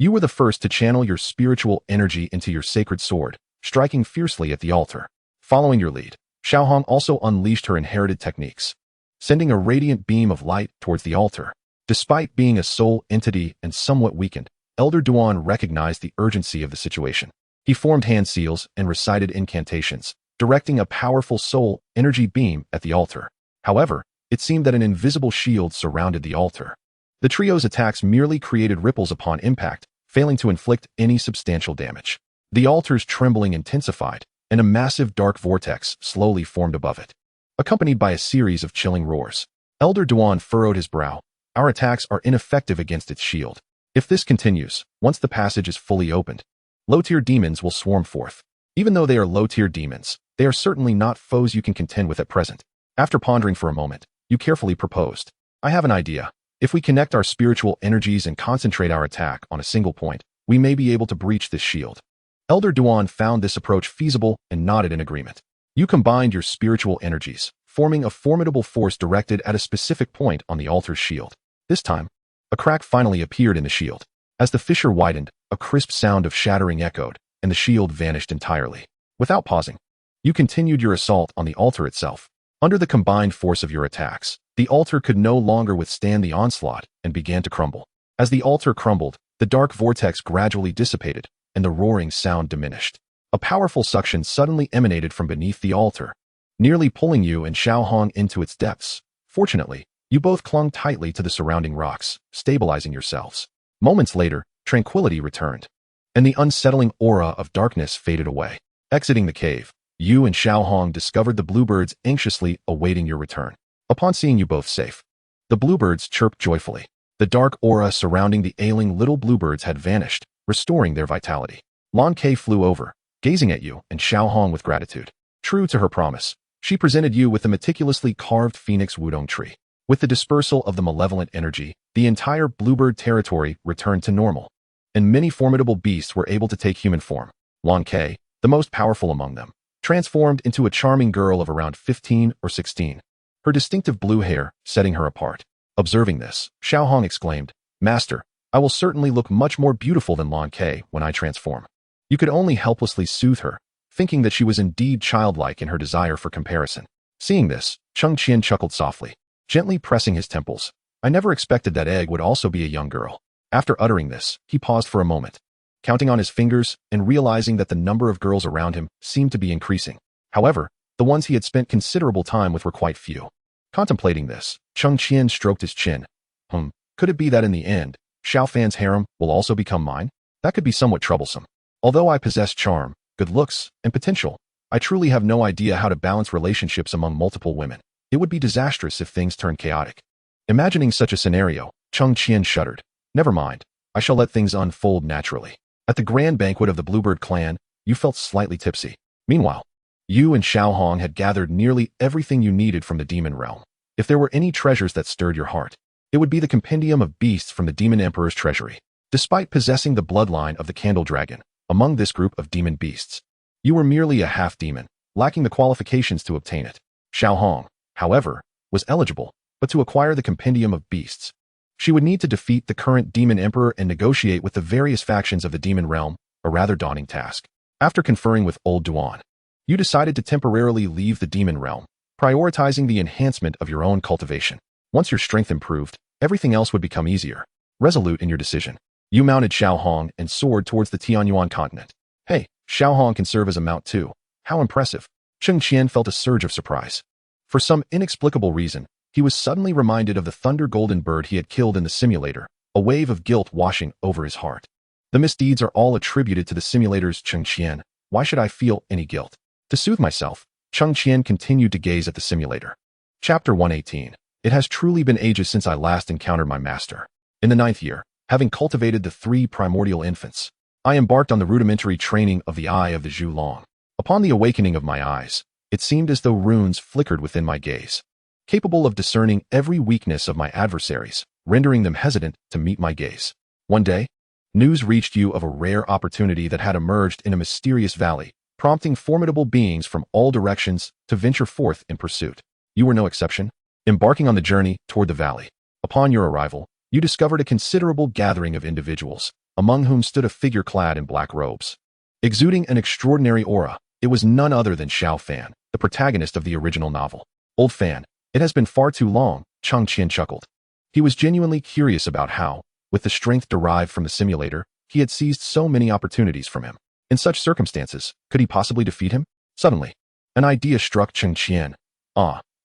you were the first to channel your spiritual energy into your sacred sword, striking fiercely at the altar. Following your lead, Xiaohong also unleashed her inherited techniques, sending a radiant beam of light towards the altar. Despite being a soul entity and somewhat weakened, Elder Duan recognized the urgency of the situation. He formed hand seals and recited incantations, directing a powerful soul energy beam at the altar. However, it seemed that an invisible shield surrounded the altar. The trio's attacks merely created ripples upon impact, failing to inflict any substantial damage. The altar's trembling intensified, and a massive dark vortex slowly formed above it, accompanied by a series of chilling roars. Elder Duan furrowed his brow. Our attacks are ineffective against its shield. If this continues, once the passage is fully opened, low-tier demons will swarm forth. Even though they are low-tier demons, they are certainly not foes you can contend with at present. After pondering for a moment, you carefully proposed, I have an idea. If we connect our spiritual energies and concentrate our attack on a single point, we may be able to breach this shield. Elder Duan found this approach feasible and nodded in agreement. You combined your spiritual energies, forming a formidable force directed at a specific point on the altar's shield. This time, a crack finally appeared in the shield. As the fissure widened, a crisp sound of shattering echoed, and the shield vanished entirely. Without pausing, you continued your assault on the altar itself. Under the combined force of your attacks, the altar could no longer withstand the onslaught and began to crumble. As the altar crumbled, the dark vortex gradually dissipated, and the roaring sound diminished. A powerful suction suddenly emanated from beneath the altar, nearly pulling you and Xiaohong into its depths. Fortunately, you both clung tightly to the surrounding rocks, stabilizing yourselves. Moments later, tranquility returned, and the unsettling aura of darkness faded away. Exiting the cave, you and Xiaohong discovered the bluebirds anxiously awaiting your return. Upon seeing you both safe, The bluebirds chirped joyfully. The dark aura surrounding the ailing little bluebirds had vanished, restoring their vitality. Lan Ke flew over, gazing at you and Xiao Hong with gratitude. True to her promise, she presented you with the meticulously carved phoenix wudong tree. With the dispersal of the malevolent energy, the entire bluebird territory returned to normal, and many formidable beasts were able to take human form. Lan Ke, the most powerful among them, transformed into a charming girl of around 15 or 16, her distinctive blue hair setting her apart. Observing this, Xiao Hong exclaimed, "Master, I will certainly look much more beautiful than Lan Ke when I transform." You could only helplessly soothe her, thinking that she was indeed childlike in her desire for comparison. Seeing this, Cheng Qian chuckled softly, gently pressing his temples. I never expected that Egg would also be a young girl. After uttering this, he paused for a moment, counting on his fingers and realizing that the number of girls around him seemed to be increasing. However, the ones he had spent considerable time with were quite few. Contemplating this, Cheng Qian stroked his chin. Could it be that in the end, Xiao Fan's harem will also become mine? That could be somewhat troublesome. Although I possess charm, good looks, and potential, I truly have no idea how to balance relationships among multiple women. It would be disastrous if things turned chaotic. Imagining such a scenario, Cheng Qian shuddered. Never mind, I shall let things unfold naturally. At the grand banquet of the Bluebird clan, you felt slightly tipsy. Meanwhile, you and Xiao Hong had gathered nearly everything you needed from the demon realm. If there were any treasures that stirred your heart, it would be the compendium of beasts from the Demon Emperor's treasury. Despite possessing the bloodline of the Candle Dragon, among this group of demon beasts, you were merely a half-demon, lacking the qualifications to obtain it. Xiao Hong, however, was eligible, but to acquire the compendium of beasts, she would need to defeat the current Demon Emperor and negotiate with the various factions of the demon realm, a rather daunting task. After conferring with Old Duan, you decided to temporarily leave the demon realm, prioritizing the enhancement of your own cultivation. Once your strength improved, everything else would become easier. Resolute in your decision, you mounted Xiao Hong and soared towards the Tianyuan continent. Hey, Xiao Hong can serve as a mount too. How impressive. Cheng Qian felt a surge of surprise. For some inexplicable reason, he was suddenly reminded of the thunder golden bird he had killed in the simulator, a wave of guilt washing over his heart. The misdeeds are all attributed to the simulator's Cheng Qian. Why should I feel any guilt? To soothe myself, Cheng Qian continued to gaze at the simulator. Chapter 118. It has truly been ages since I last encountered my master. In the 9th year, having cultivated the 3 primordial infants, I embarked on the rudimentary training of the eye of the Zhu Long. Upon the awakening of my eyes, it seemed as though runes flickered within my gaze, capable of discerning every weakness of my adversaries, rendering them hesitant to meet my gaze. One day, news reached you of a rare opportunity that had emerged in a mysterious valley, prompting formidable beings from all directions to venture forth in pursuit. You were no exception, embarking on the journey toward the valley. Upon your arrival, you discovered a considerable gathering of individuals, among whom stood a figure clad in black robes. Exuding an extraordinary aura, it was none other than Xiao Fan, the protagonist of the original novel. Old Fan, it has been far too long, Cheng Qian chuckled. He was genuinely curious about how, with the strength derived from the simulator, he had seized so many opportunities from him. In such circumstances, could he possibly defeat him? Suddenly, an idea struck Cheng Qian.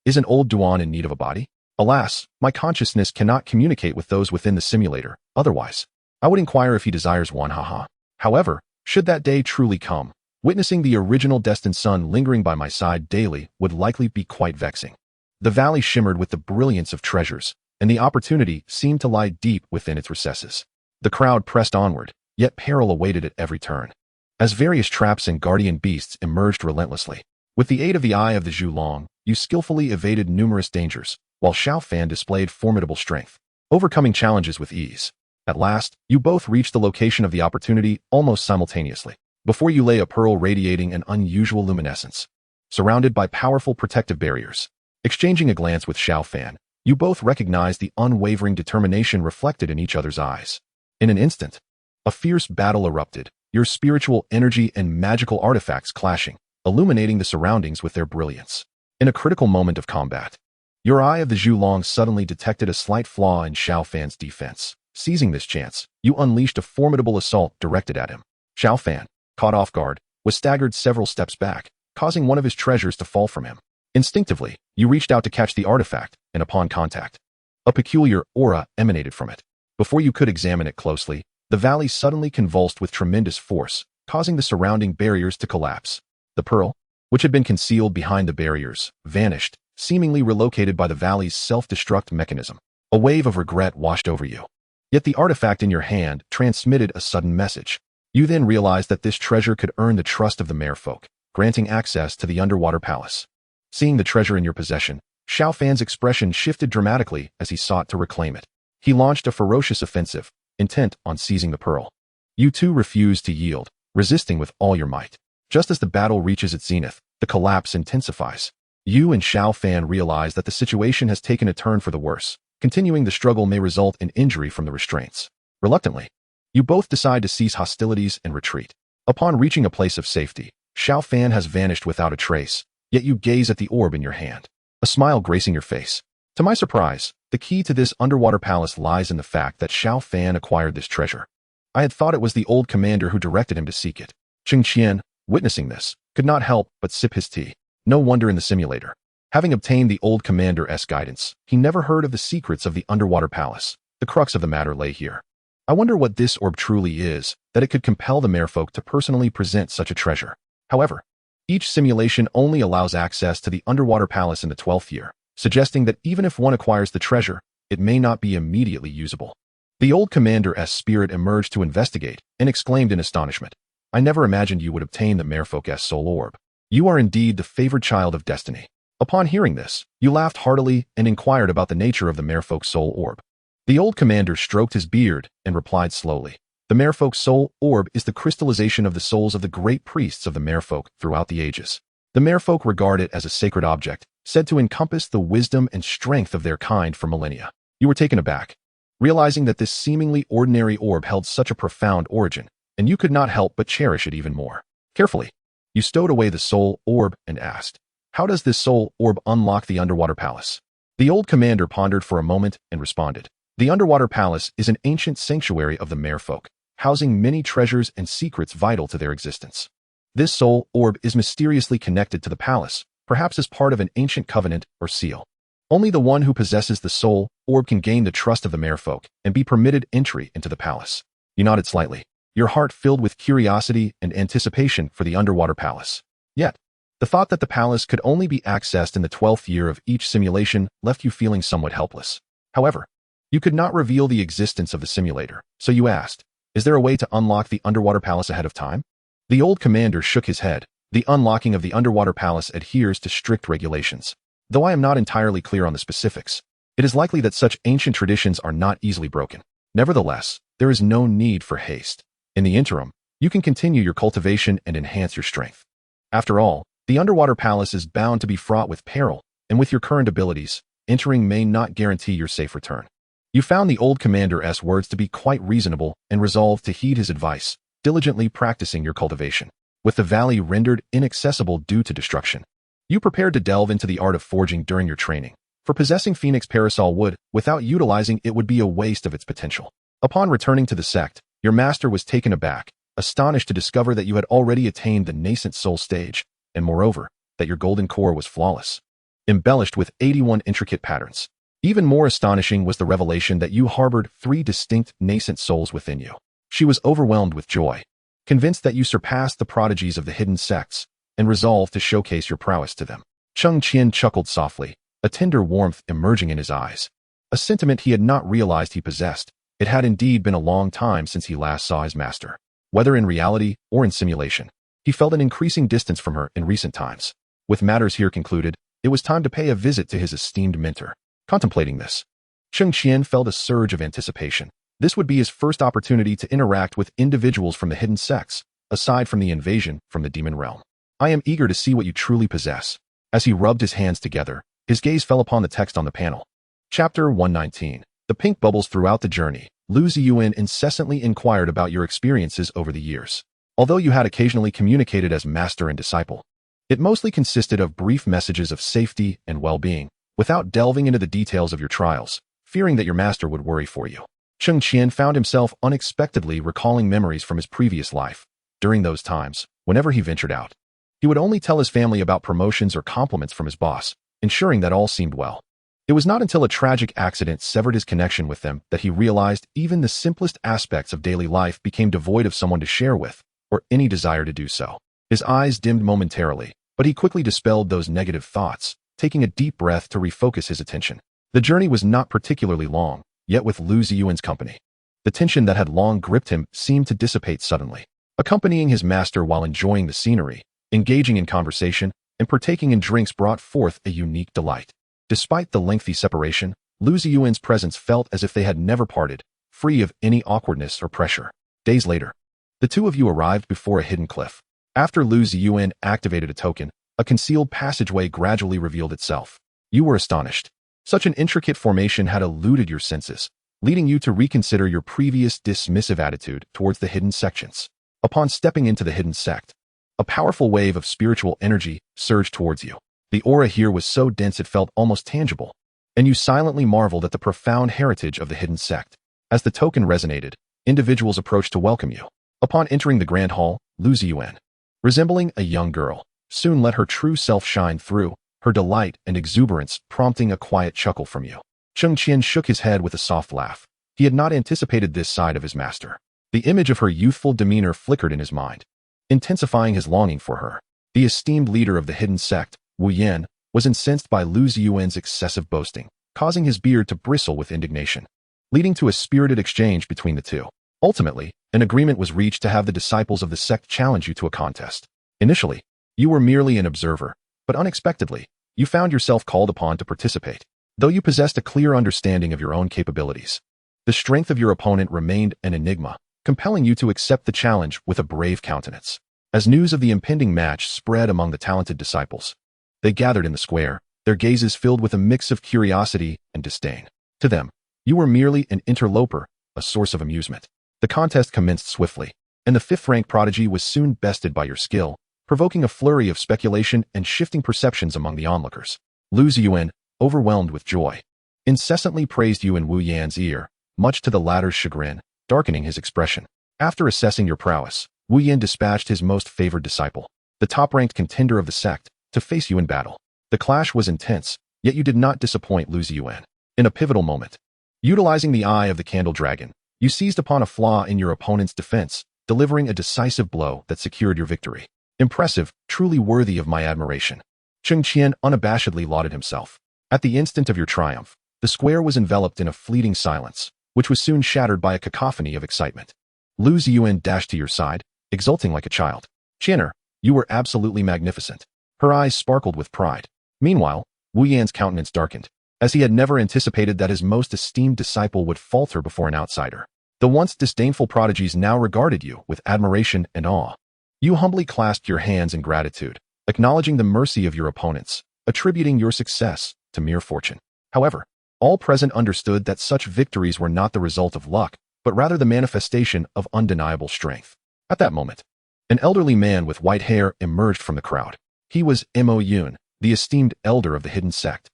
Isn't Old Duan in need of a body? Alas, my consciousness cannot communicate with those within the simulator, otherwise, I would inquire if he desires one, haha. However, should that day truly come, witnessing the original destined son lingering by my side daily would likely be quite vexing. The valley shimmered with the brilliance of treasures, and the opportunity seemed to lie deep within its recesses. The crowd pressed onward, yet peril awaited at every turn, as various traps and guardian beasts emerged relentlessly. With the aid of the eye of the Zhu Long, you skillfully evaded numerous dangers, while Xiao Fan displayed formidable strength, overcoming challenges with ease. At last, you both reached the location of the opportunity almost simultaneously. Before you lay a pearl radiating an unusual luminescence, surrounded by powerful protective barriers. Exchanging a glance with Xiao Fan, you both recognized the unwavering determination reflected in each other's eyes. In an instant, a fierce battle erupted, your spiritual energy and magical artifacts clashing, illuminating the surroundings with their brilliance. In a critical moment of combat, your eye of the Zhu Long suddenly detected a slight flaw in Xiao Fan's defense. Seizing this chance, you unleashed a formidable assault directed at him. Xiao Fan, caught off guard, was staggered several steps back, causing one of his treasures to fall from him. Instinctively, you reached out to catch the artifact, and upon contact, a peculiar aura emanated from it. Before you could examine it closely, the valley suddenly convulsed with tremendous force, causing the surrounding barriers to collapse. The pearl, which had been concealed behind the barriers, vanished, seemingly relocated by the valley's self-destruct mechanism. A wave of regret washed over you. Yet the artifact in your hand transmitted a sudden message. You then realized that this treasure could earn the trust of the merfolk, granting access to the underwater palace. Seeing the treasure in your possession, Xiao Fan's expression shifted dramatically as he sought to reclaim it. He launched a ferocious offensive, intent on seizing the pearl. You too refused to yield, resisting with all your might. Just as the battle reaches its zenith, the collapse intensifies. You and Xiao Fan realize that the situation has taken a turn for the worse. Continuing the struggle may result in injury from the restraints. Reluctantly, you both decide to cease hostilities and retreat. Upon reaching a place of safety, Xiao Fan has vanished without a trace, yet you gaze at the orb in your hand, a smile gracing your face. To my surprise, the key to this underwater palace lies in the fact that Xiao Fan acquired this treasure. I had thought it was the old commander who directed him to seek it. Cheng Qian, witnessing this, could not help but sip his tea. No wonder in the simulator. Having obtained the old commander's guidance, he never heard of the secrets of the underwater palace. The crux of the matter lay here. I wonder what this orb truly is, that it could compel the merfolk to personally present such a treasure. However, each simulation only allows access to the underwater palace in the 12th year, suggesting that even if one acquires the treasure, it may not be immediately usable. The old commander's spirit emerged to investigate and exclaimed in astonishment, "I never imagined you would obtain the merfolk's soul orb. You are indeed the favored child of destiny." Upon hearing this, you laughed heartily and inquired about the nature of the merfolk's soul orb. The old commander stroked his beard and replied slowly, "The merfolk's soul orb is the crystallization of the souls of the great priests of the merfolk throughout the ages. The merfolk regard it as a sacred object, said to encompass the wisdom and strength of their kind for millennia." You were taken aback, realizing that this seemingly ordinary orb held such a profound origin, and you could not help but cherish it even more. Carefully, you stowed away the soul orb and asked, "How does this soul orb unlock the underwater palace?" The old commander pondered for a moment and responded, "The underwater palace is an ancient sanctuary of the merfolk, housing many treasures and secrets vital to their existence. This soul orb is mysteriously connected to the palace, perhaps as part of an ancient covenant or seal. Only the one who possesses the soul orb can gain the trust of the merfolk and be permitted entry into the palace." You nodded slightly, your heart filled with curiosity and anticipation for the underwater palace. Yet, the thought that the palace could only be accessed in the 12th year of each simulation left you feeling somewhat helpless. However, you could not reveal the existence of the simulator, so you asked, "Is there a way to unlock the underwater palace ahead of time?" The old commander shook his head. The unlocking of the underwater palace adheres to strict regulations. Though I am not entirely clear on the specifics, it is likely that such ancient traditions are not easily broken. Nevertheless, there is no need for haste. In the interim, you can continue your cultivation and enhance your strength. After all, the underwater palace is bound to be fraught with peril, and with your current abilities, entering may not guarantee your safe return. You found the old commander's words to be quite reasonable and resolved to heed his advice, diligently practicing your cultivation. With the valley rendered inaccessible due to destruction, you prepared to delve into the art of forging during your training. For possessing Phoenix Parasol wood, without utilizing it would be a waste of its potential. Upon returning to the sect, your master was taken aback, astonished to discover that you had already attained the nascent soul stage, and moreover, that your golden core was flawless, embellished with 81 intricate patterns. Even more astonishing was the revelation that you harbored 3 distinct nascent souls within you. She was overwhelmed with joy, convinced that you surpassed the prodigies of the hidden sects, and resolved to showcase your prowess to them. Cheng Qian chuckled softly, a tender warmth emerging in his eyes. A sentiment he had not realized he possessed. It had indeed been a long time since he last saw his master. Whether in reality or in simulation, he felt an increasing distance from her in recent times. With matters here concluded, it was time to pay a visit to his esteemed mentor. Contemplating this, Cheng Qian felt a surge of anticipation. This would be his first opportunity to interact with individuals from the hidden sects, aside from the invasion from the demon realm. "I am eager to see what you truly possess." As he rubbed his hands together, his gaze fell upon the text on the panel. Chapter 119. The pink bubbles throughout the journey. Lu Ziyuan incessantly inquired about your experiences over the years. Although you had occasionally communicated as master and disciple, it mostly consisted of brief messages of safety and well-being, without delving into the details of your trials, fearing that your master would worry for you. Cheng Qian found himself unexpectedly recalling memories from his previous life. During those times, whenever he ventured out, he would only tell his family about promotions or compliments from his boss, ensuring that all seemed well. It was not until a tragic accident severed his connection with them that he realized even the simplest aspects of daily life became devoid of someone to share with, or any desire to do so. His eyes dimmed momentarily, but he quickly dispelled those negative thoughts, taking a deep breath to refocus his attention. The journey was not particularly long, yet with Lu Ziyuan's company, the tension that had long gripped him seemed to dissipate suddenly. Accompanying his master while enjoying the scenery, engaging in conversation, and partaking in drinks brought forth a unique delight. Despite the lengthy separation, Lu Ziyuan's presence felt as if they had never parted, free of any awkwardness or pressure. Days later, the two of you arrived before a hidden cliff. After Lu Ziyuan activated a token, a concealed passageway gradually revealed itself. You were astonished. Such an intricate formation had eluded your senses, leading you to reconsider your previous dismissive attitude towards the hidden sections. Upon stepping into the hidden sect, a powerful wave of spiritual energy surged towards you. The aura here was so dense it felt almost tangible, and you silently marveled at the profound heritage of the hidden sect. As the token resonated, individuals approached to welcome you. Upon entering the grand hall, Lu Ziyuan, resembling a young girl, soon let her true self shine through, her delight and exuberance prompting a quiet chuckle from you. Cheng Qian shook his head with a soft laugh. He had not anticipated this side of his master. The image of her youthful demeanor flickered in his mind, intensifying his longing for her. The esteemed leader of the hidden sect, Wu Yan, was incensed by Lu Ziyuan's excessive boasting, causing his beard to bristle with indignation, leading to a spirited exchange between the two. Ultimately, an agreement was reached to have the disciples of the sect challenge you to a contest. Initially, you were merely an observer, but unexpectedly, you found yourself called upon to participate. Though you possessed a clear understanding of your own capabilities, the strength of your opponent remained an enigma, compelling you to accept the challenge with a brave countenance. As news of the impending match spread among the talented disciples, they gathered in the square, their gazes filled with a mix of curiosity and disdain. To them, you were merely an interloper, a source of amusement. The contest commenced swiftly, and the fifth-rank prodigy was soon bested by your skill, provoking a flurry of speculation and shifting perceptions among the onlookers. Lu Ziyuan, overwhelmed with joy, incessantly praised you in Wu Yan's ear, much to the latter's chagrin, darkening his expression. After assessing your prowess, Wu Yan dispatched his most favored disciple, the top-ranked contender of the sect, to face you in battle. The clash was intense, yet you did not disappoint Lu Ziyuan. In a pivotal moment, utilizing the eye of the candle dragon, you seized upon a flaw in your opponent's defense, delivering a decisive blow that secured your victory. Impressive, truly worthy of my admiration. Cheng Qian unabashedly lauded himself. At the instant of your triumph, the square was enveloped in a fleeting silence, which was soon shattered by a cacophony of excitement. Lu Ziyuan dashed to your side, exulting like a child. Qianer, you were absolutely magnificent. Her eyes sparkled with pride. Meanwhile, Wu Yan's countenance darkened, as he had never anticipated that his most esteemed disciple would falter before an outsider. The once disdainful prodigies now regarded you with admiration and awe. You humbly clasped your hands in gratitude, acknowledging the mercy of your opponents, attributing your success to mere fortune. However, all present understood that such victories were not the result of luck, but rather the manifestation of undeniable strength. At that moment, an elderly man with white hair emerged from the crowd. He was Mo Yun, the esteemed elder of the hidden sect.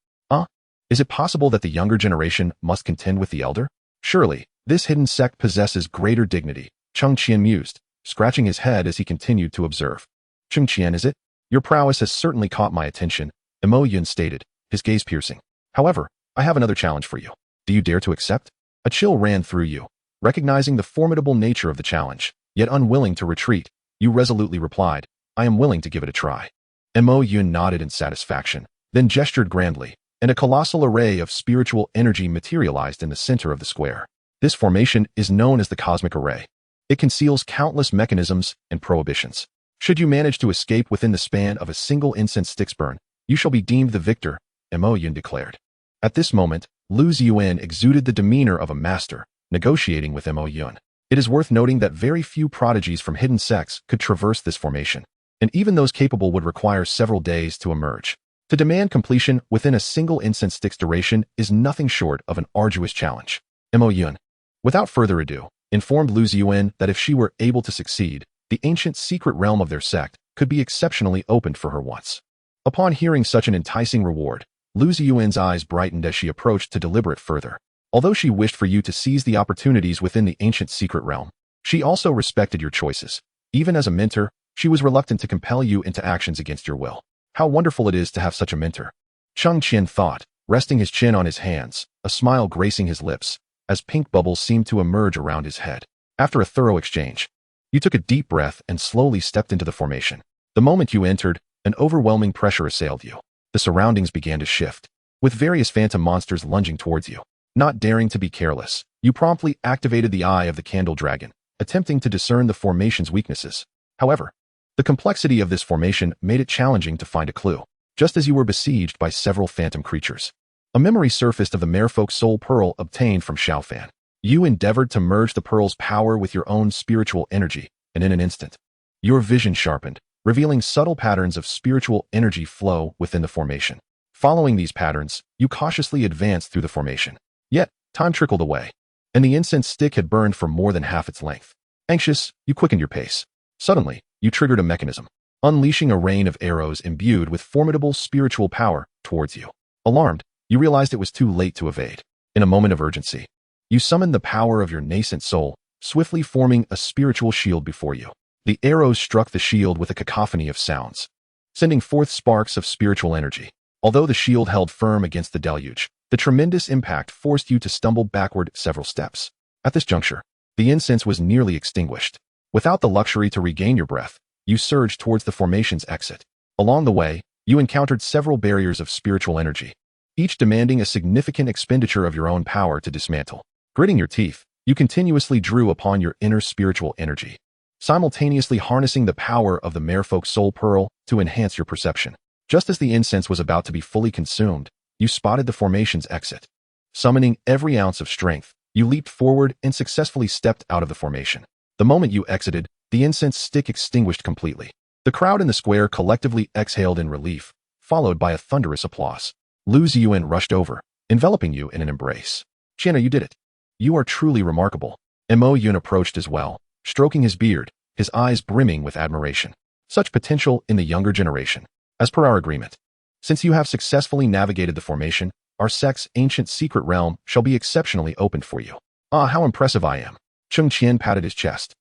Is it possible that the younger generation must contend with the elder? Surely, this hidden sect possesses greater dignity, Cheng Qian mused, scratching his head as he continued to observe. Cheng Qian, is it? Your prowess has certainly caught my attention, Mo Yun stated, his gaze piercing. However, I have another challenge for you. Do you dare to accept? A chill ran through you. Recognizing the formidable nature of the challenge, yet unwilling to retreat, you resolutely replied, I am willing to give it a try. Mo Yun nodded in satisfaction, then gestured grandly, and a colossal array of spiritual energy materialized in the center of the square. This formation is known as the cosmic array. It conceals countless mechanisms and prohibitions. Should you manage to escape within the span of a single incense stick's burn, you shall be deemed the victor, Mo Yun declared. At this moment, Lu Ziyuan exuded the demeanor of a master, negotiating with Mo Yun. It is worth noting that very few prodigies from hidden sects could traverse this formation, and even those capable would require several days to emerge. To demand completion within a single incense stick's duration is nothing short of an arduous challenge. Mo Yun, without further ado, informed Lu Ziyuan that if she were able to succeed, the ancient secret realm of their sect could be exceptionally opened for her once. Upon hearing such an enticing reward, Lu Ziyuan's eyes brightened as she approached to deliberate further. Although she wished for you to seize the opportunities within the ancient secret realm, she also respected your choices. Even as a mentor, she was reluctant to compel you into actions against your will. How wonderful it is to have such a mentor. Cheng Qian thought, resting his chin on his hands, a smile gracing his lips, as pink bubbles seemed to emerge around his head. After a thorough exchange, you took a deep breath and slowly stepped into the formation. The moment you entered, an overwhelming pressure assailed you. The surroundings began to shift. with various phantom monsters lunging towards you. Not daring to be careless, you promptly activated the eye of the candle dragon, attempting to discern the formation's weaknesses. However, the complexity of this formation made it challenging to find a clue, just as you were besieged by several phantom creatures. A memory surfaced of the merfolk soul pearl obtained from Xiaofan. You endeavored to merge the pearl's power with your own spiritual energy, and in an instant, your vision sharpened, revealing subtle patterns of spiritual energy flow within the formation. Following these patterns, you cautiously advanced through the formation. Yet, time trickled away, and the incense stick had burned for more than half its length. Anxious, you quickened your pace. Suddenly, you triggered a mechanism, unleashing a rain of arrows imbued with formidable spiritual power towards you. Alarmed, you realized it was too late to evade. In a moment of urgency, you summoned the power of your nascent soul, swiftly forming a spiritual shield before you. The arrows struck the shield with a cacophony of sounds, sending forth sparks of spiritual energy. Although the shield held firm against the deluge, the tremendous impact forced you to stumble backward several steps. At this juncture, the incense was nearly extinguished. Without the luxury to regain your breath, you surged towards the formation's exit. Along the way, you encountered several barriers of spiritual energy, each demanding a significant expenditure of your own power to dismantle. Gritting your teeth, you continuously drew upon your inner spiritual energy, simultaneously harnessing the power of the merfolk soul pearl to enhance your perception. Just as the incense was about to be fully consumed, you spotted the formation's exit. Summoning every ounce of strength, you leaped forward and successfully stepped out of the formation. The moment you exited, the incense stick extinguished completely. The crowd in the square collectively exhaled in relief, followed by a thunderous applause. Lu Ziyuan rushed over, enveloping you in an embrace. Qian, you did it. You are truly remarkable. Mo Yun approached as well, stroking his beard, his eyes brimming with admiration. Such potential in the younger generation. As per our agreement, since you have successfully navigated the formation, our sect's ancient secret realm shall be exceptionally opened for you. Ah, how impressive I am. Cheng Qian patted his chest,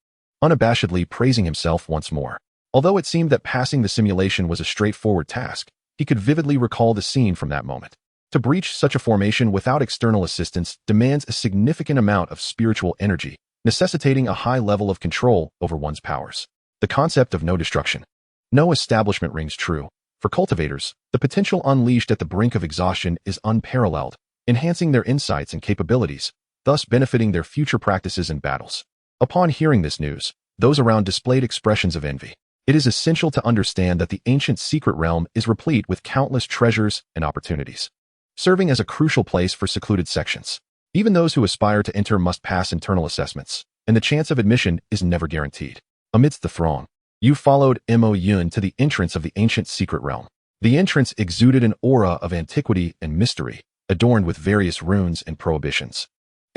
unabashedly praising himself once more. Although it seemed that passing the simulation was a straightforward task, he could vividly recall the scene from that moment. To breach such a formation without external assistance demands a significant amount of spiritual energy, necessitating a high level of control over one's powers. The concept of no destruction, no establishment rings true. For cultivators, the potential unleashed at the brink of exhaustion is unparalleled, enhancing their insights and capabilities, thus benefiting their future practices and battles. Upon hearing this news, those around displayed expressions of envy. It is essential to understand that the ancient secret realm is replete with countless treasures and opportunities, serving as a crucial place for secluded sections. Even those who aspire to enter must pass internal assessments, and the chance of admission is never guaranteed. Amidst the throng, you followed Mo Yun to the entrance of the ancient secret realm. The entrance exuded an aura of antiquity and mystery, adorned with various runes and prohibitions.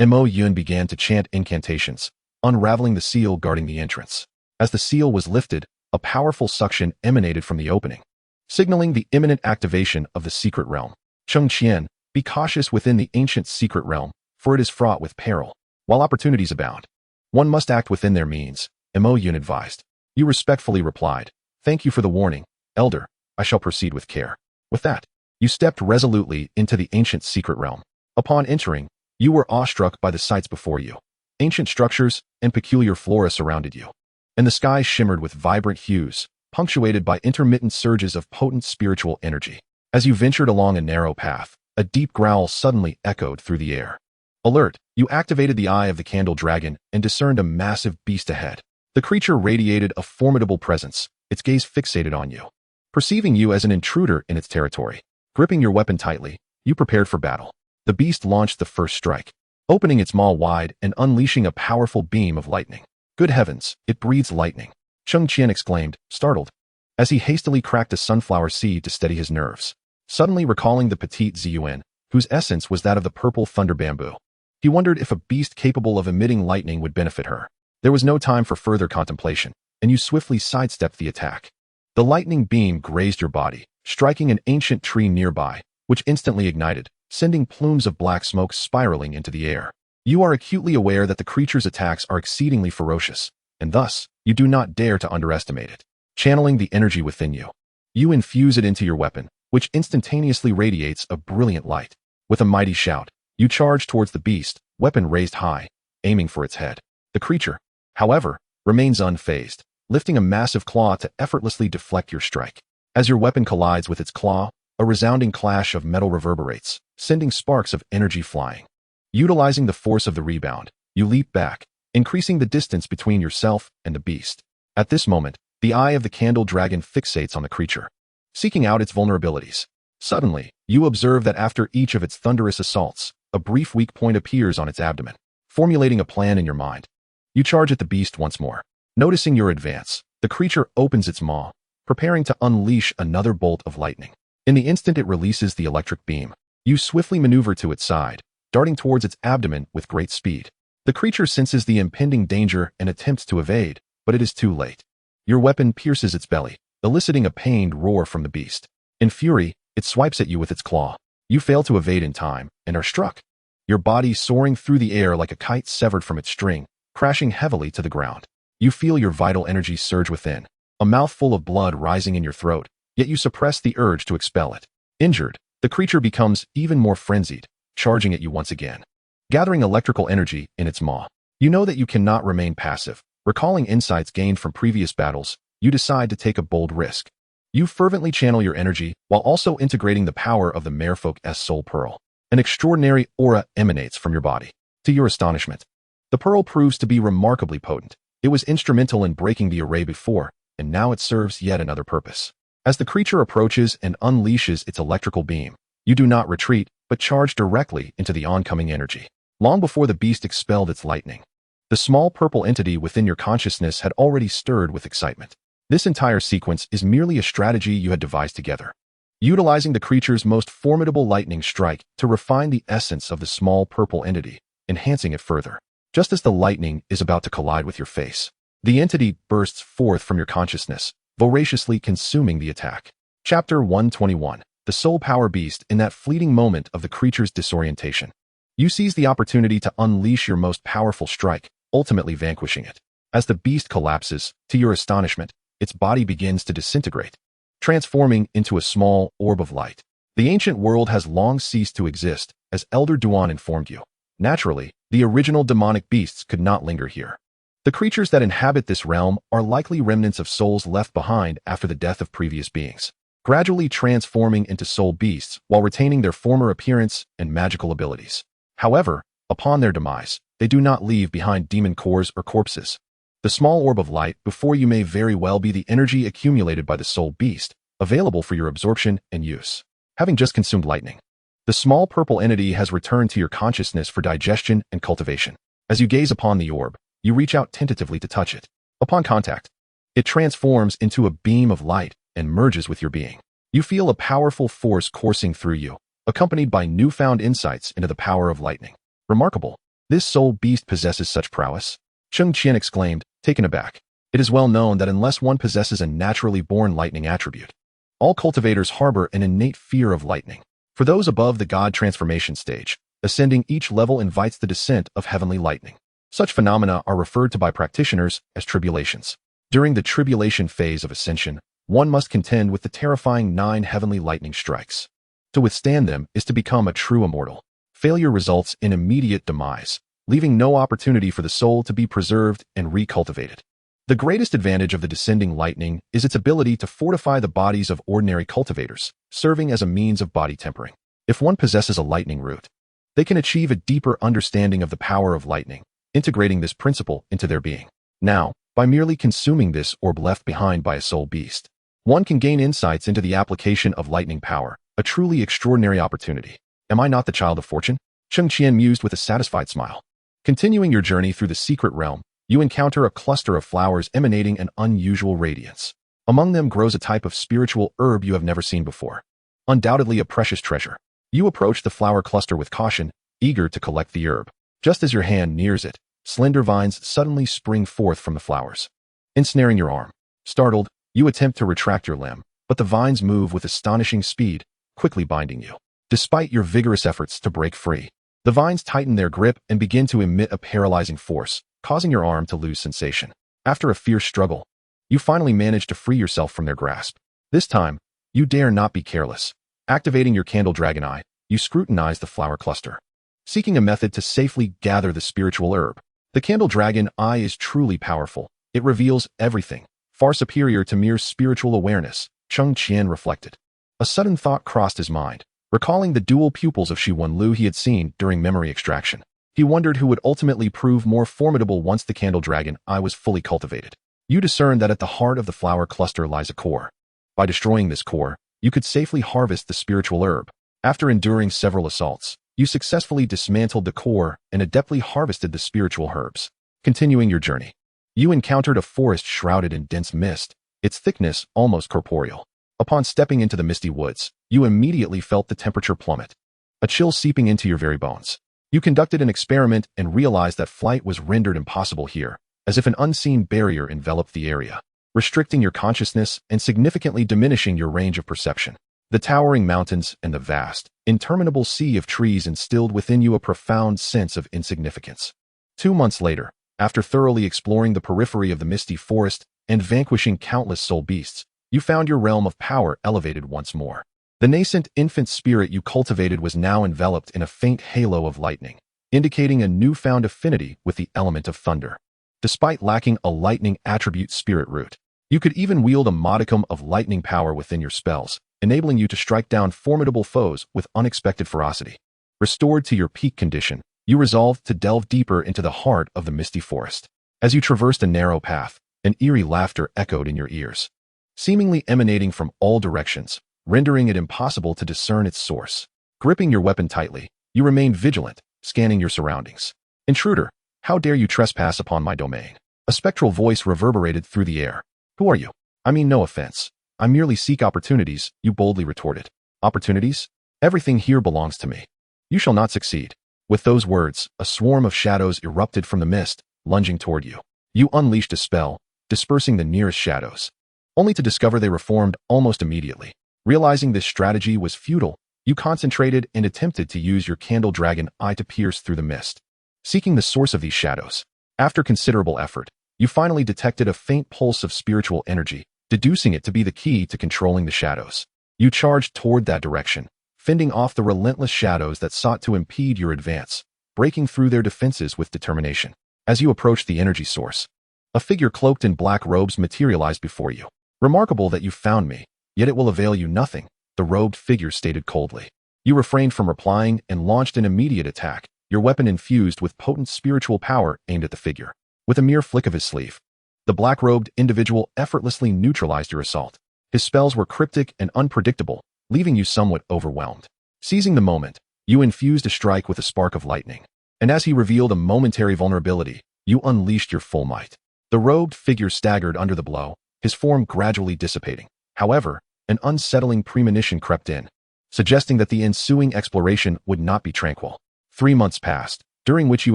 Mo Yun began to chant incantations, unraveling the seal guarding the entrance. As the seal was lifted, a powerful suction emanated from the opening, signaling the imminent activation of the secret realm. Cheng Qian, be cautious within the ancient secret realm, for it is fraught with peril. While opportunities abound, one must act within their means, Mo Yun advised. You respectfully replied, "Thank you for the warning, Elder. I shall proceed with care." With that, you stepped resolutely into the ancient secret realm. Upon entering, you were awestruck by the sights before you. Ancient structures and peculiar flora surrounded you, and the sky shimmered with vibrant hues, punctuated by intermittent surges of potent spiritual energy. As you ventured along a narrow path, a deep growl suddenly echoed through the air. Alert, you activated the eye of the candle dragon and discerned a massive beast ahead. The creature radiated a formidable presence, its gaze fixated on you. Perceiving you as an intruder in its territory, gripping your weapon tightly, you prepared for battle. The beast launched the first strike, opening its maw wide and unleashing a powerful beam of lightning. Good heavens, it breathes lightning, Cheng Qian exclaimed, startled, as he hastily cracked a sunflower seed to steady his nerves, suddenly recalling the petite Ziyuan, whose essence was that of the purple thunder bamboo. He wondered if a beast capable of emitting lightning would benefit her. There was no time for further contemplation, and you swiftly sidestepped the attack. The lightning beam grazed your body, striking an ancient tree nearby, which instantly ignited, sending plumes of black smoke spiraling into the air. You are acutely aware that the creature's attacks are exceedingly ferocious, and thus, you do not dare to underestimate it. Channeling the energy within you, you infuse it into your weapon, which instantaneously radiates a brilliant light. With a mighty shout, you charge towards the beast, weapon raised high, aiming for its head. The creature, however, remains unfazed, lifting a massive claw to effortlessly deflect your strike. As your weapon collides with its claw, A resounding clash of metal reverberates, sending sparks of energy flying. Utilizing the force of the rebound, you leap back, increasing the distance between yourself and the beast. At this moment, the eye of the candle dragon fixates on the creature, seeking out its vulnerabilities. Suddenly, you observe that after each of its thunderous assaults, a brief weak point appears on its abdomen. Formulating a plan in your mind, you charge at the beast once more. Noticing your advance, the creature opens its maw, preparing to unleash another bolt of lightning. In the instant it releases the electric beam, you swiftly maneuver to its side, darting towards its abdomen with great speed. The creature senses the impending danger and attempts to evade, but it is too late. Your weapon pierces its belly, eliciting a pained roar from the beast. In fury, it swipes at you with its claw. You fail to evade in time and are struck, your body soaring through the air like a kite severed from its string, crashing heavily to the ground. You feel your vital energy surge within, a mouthful of blood rising in your throat, yet you suppress the urge to expel it. Injured, the creature becomes even more frenzied, charging at you once again. Gathering electrical energy in its maw, you know that you cannot remain passive. Recalling insights gained from previous battles, you decide to take a bold risk. You fervently channel your energy while also integrating the power of the Merfolk's Soul Pearl. An extraordinary aura emanates from your body. To your astonishment, the pearl proves to be remarkably potent. It was instrumental in breaking the array before, and now it serves yet another purpose. As the creature approaches and unleashes its electrical beam, you do not retreat, but charge directly into the oncoming energy. Long before the beast expelled its lightning, the small purple entity within your consciousness had already stirred with excitement. This entire sequence is merely a strategy you had devised together, utilizing the creature's most formidable lightning strike to refine the essence of the small purple entity, enhancing it further. Just as the lightning is about to collide with your face, the entity bursts forth from your consciousness, voraciously consuming the attack. Chapter 121. The Soul Power Beast. In that fleeting moment of the creature's disorientation, you seize the opportunity to unleash your most powerful strike, ultimately vanquishing it. As the beast collapses, to your astonishment, its body begins to disintegrate, transforming into a small orb of light. The ancient world has long ceased to exist, as Elder Duan informed you. Naturally, the original demonic beasts could not linger here. The creatures that inhabit this realm are likely remnants of souls left behind after the death of previous beings, gradually transforming into soul beasts while retaining their former appearance and magical abilities. However, upon their demise, they do not leave behind demon cores or corpses. The small orb of light before you may very well be the energy accumulated by the soul beast, available for your absorption and use. Having just consumed lightning, the small purple entity has returned to your consciousness for digestion and cultivation. As you gaze upon the orb, you reach out tentatively to touch it. Upon contact, it transforms into a beam of light and merges with your being. You feel a powerful force coursing through you, accompanied by newfound insights into the power of lightning. Remarkable. This soul beast possesses such prowess? Cheng Qian exclaimed, taken aback. It is well known that unless one possesses a naturally born lightning attribute, all cultivators harbor an innate fear of lightning. For those above the god transformation stage, ascending each level invites the descent of heavenly lightning. Such phenomena are referred to by practitioners as tribulations. During the tribulation phase of ascension, one must contend with the terrifying 9 heavenly lightning strikes. To withstand them is to become a true immortal. Failure results in immediate demise, leaving no opportunity for the soul to be preserved and recultivated. The greatest advantage of the descending lightning is its ability to fortify the bodies of ordinary cultivators, serving as a means of body tempering. If one possesses a lightning root, they can achieve a deeper understanding of the power of lightning, integrating this principle into their being. Now, by merely consuming this orb left behind by a soul beast, one can gain insights into the application of lightning power, a truly extraordinary opportunity. Am I not the child of fortune? Cheng Qian mused with a satisfied smile. Continuing your journey through the secret realm, you encounter a cluster of flowers emanating an unusual radiance. Among them grows a type of spiritual herb you have never seen before. Undoubtedly a precious treasure. You approach the flower cluster with caution, eager to collect the herb. Just as your hand nears it, slender vines suddenly spring forth from the flowers, ensnaring your arm. Startled, you attempt to retract your limb, but the vines move with astonishing speed, quickly binding you. Despite your vigorous efforts to break free, the vines tighten their grip and begin to emit a paralyzing force, causing your arm to lose sensation. After a fierce struggle, you finally manage to free yourself from their grasp. This time, you dare not be careless. Activating your candle dragon eye, you scrutinize the flower cluster, seeking a method to safely gather the spiritual herb. The candle dragon eye is truly powerful. It reveals everything, far superior to mere spiritual awareness, Cheng Qian reflected. A sudden thought crossed his mind, recalling the dual pupils of Shi Wenlu he had seen during memory extraction. He wondered who would ultimately prove more formidable once the candle dragon eye was fully cultivated. You discerned that at the heart of the flower cluster lies a core. By destroying this core, you could safely harvest the spiritual herb. After enduring several assaults, you successfully dismantled the core and adeptly harvested the spiritual herbs. Continuing your journey, you encountered a forest shrouded in dense mist, its thickness almost corporeal. Upon stepping into the misty woods, you immediately felt the temperature plummet, a chill seeping into your very bones. You conducted an experiment and realized that flight was rendered impossible here, as if an unseen barrier enveloped the area, restricting your consciousness and significantly diminishing your range of perception. The towering mountains and the vast, interminable sea of trees instilled within you a profound sense of insignificance. 2 months later, after thoroughly exploring the periphery of the misty forest and vanquishing countless soul beasts, you found your realm of power elevated once more. The nascent infant spirit you cultivated was now enveloped in a faint halo of lightning, indicating a newfound affinity with the element of thunder. Despite lacking a lightning attribute spirit root, you could even wield a modicum of lightning power within your spells, enabling you to strike down formidable foes with unexpected ferocity. Restored to your peak condition, you resolved to delve deeper into the heart of the misty forest. As you traversed a narrow path, an eerie laughter echoed in your ears, seemingly emanating from all directions, rendering it impossible to discern its source. Gripping your weapon tightly, you remained vigilant, scanning your surroundings. Intruder, how dare you trespass upon my domain? A spectral voice reverberated through the air. Who are you? I mean no offense. I merely seek opportunities, you boldly retorted. Opportunities? Everything here belongs to me. You shall not succeed. With those words, a swarm of shadows erupted from the mist, lunging toward you. You unleashed a spell, dispersing the nearest shadows, only to discover they reformed almost immediately. Realizing this strategy was futile, you concentrated and attempted to use your candle dragon eye to pierce through the mist, seeking the source of these shadows. After considerable effort, you finally detected a faint pulse of spiritual energy, deducing it to be the key to controlling the shadows. You charged toward that direction, fending off the relentless shadows that sought to impede your advance, breaking through their defenses with determination. As you approached the energy source, a figure cloaked in black robes materialized before you. Remarkable that you found me, yet it will avail you nothing, the robed figure stated coldly. You refrained from replying and launched an immediate attack, your weapon infused with potent spiritual power aimed at the figure. With a mere flick of his sleeve, the black-robed individual effortlessly neutralized your assault. His spells were cryptic and unpredictable, leaving you somewhat overwhelmed. Seizing the moment, you infused a strike with a spark of lightning, and as he revealed a momentary vulnerability, you unleashed your full might. The robed figure staggered under the blow, his form gradually dissipating. However, an unsettling premonition crept in, suggesting that the ensuing exploration would not be tranquil. 3 months passed, during which you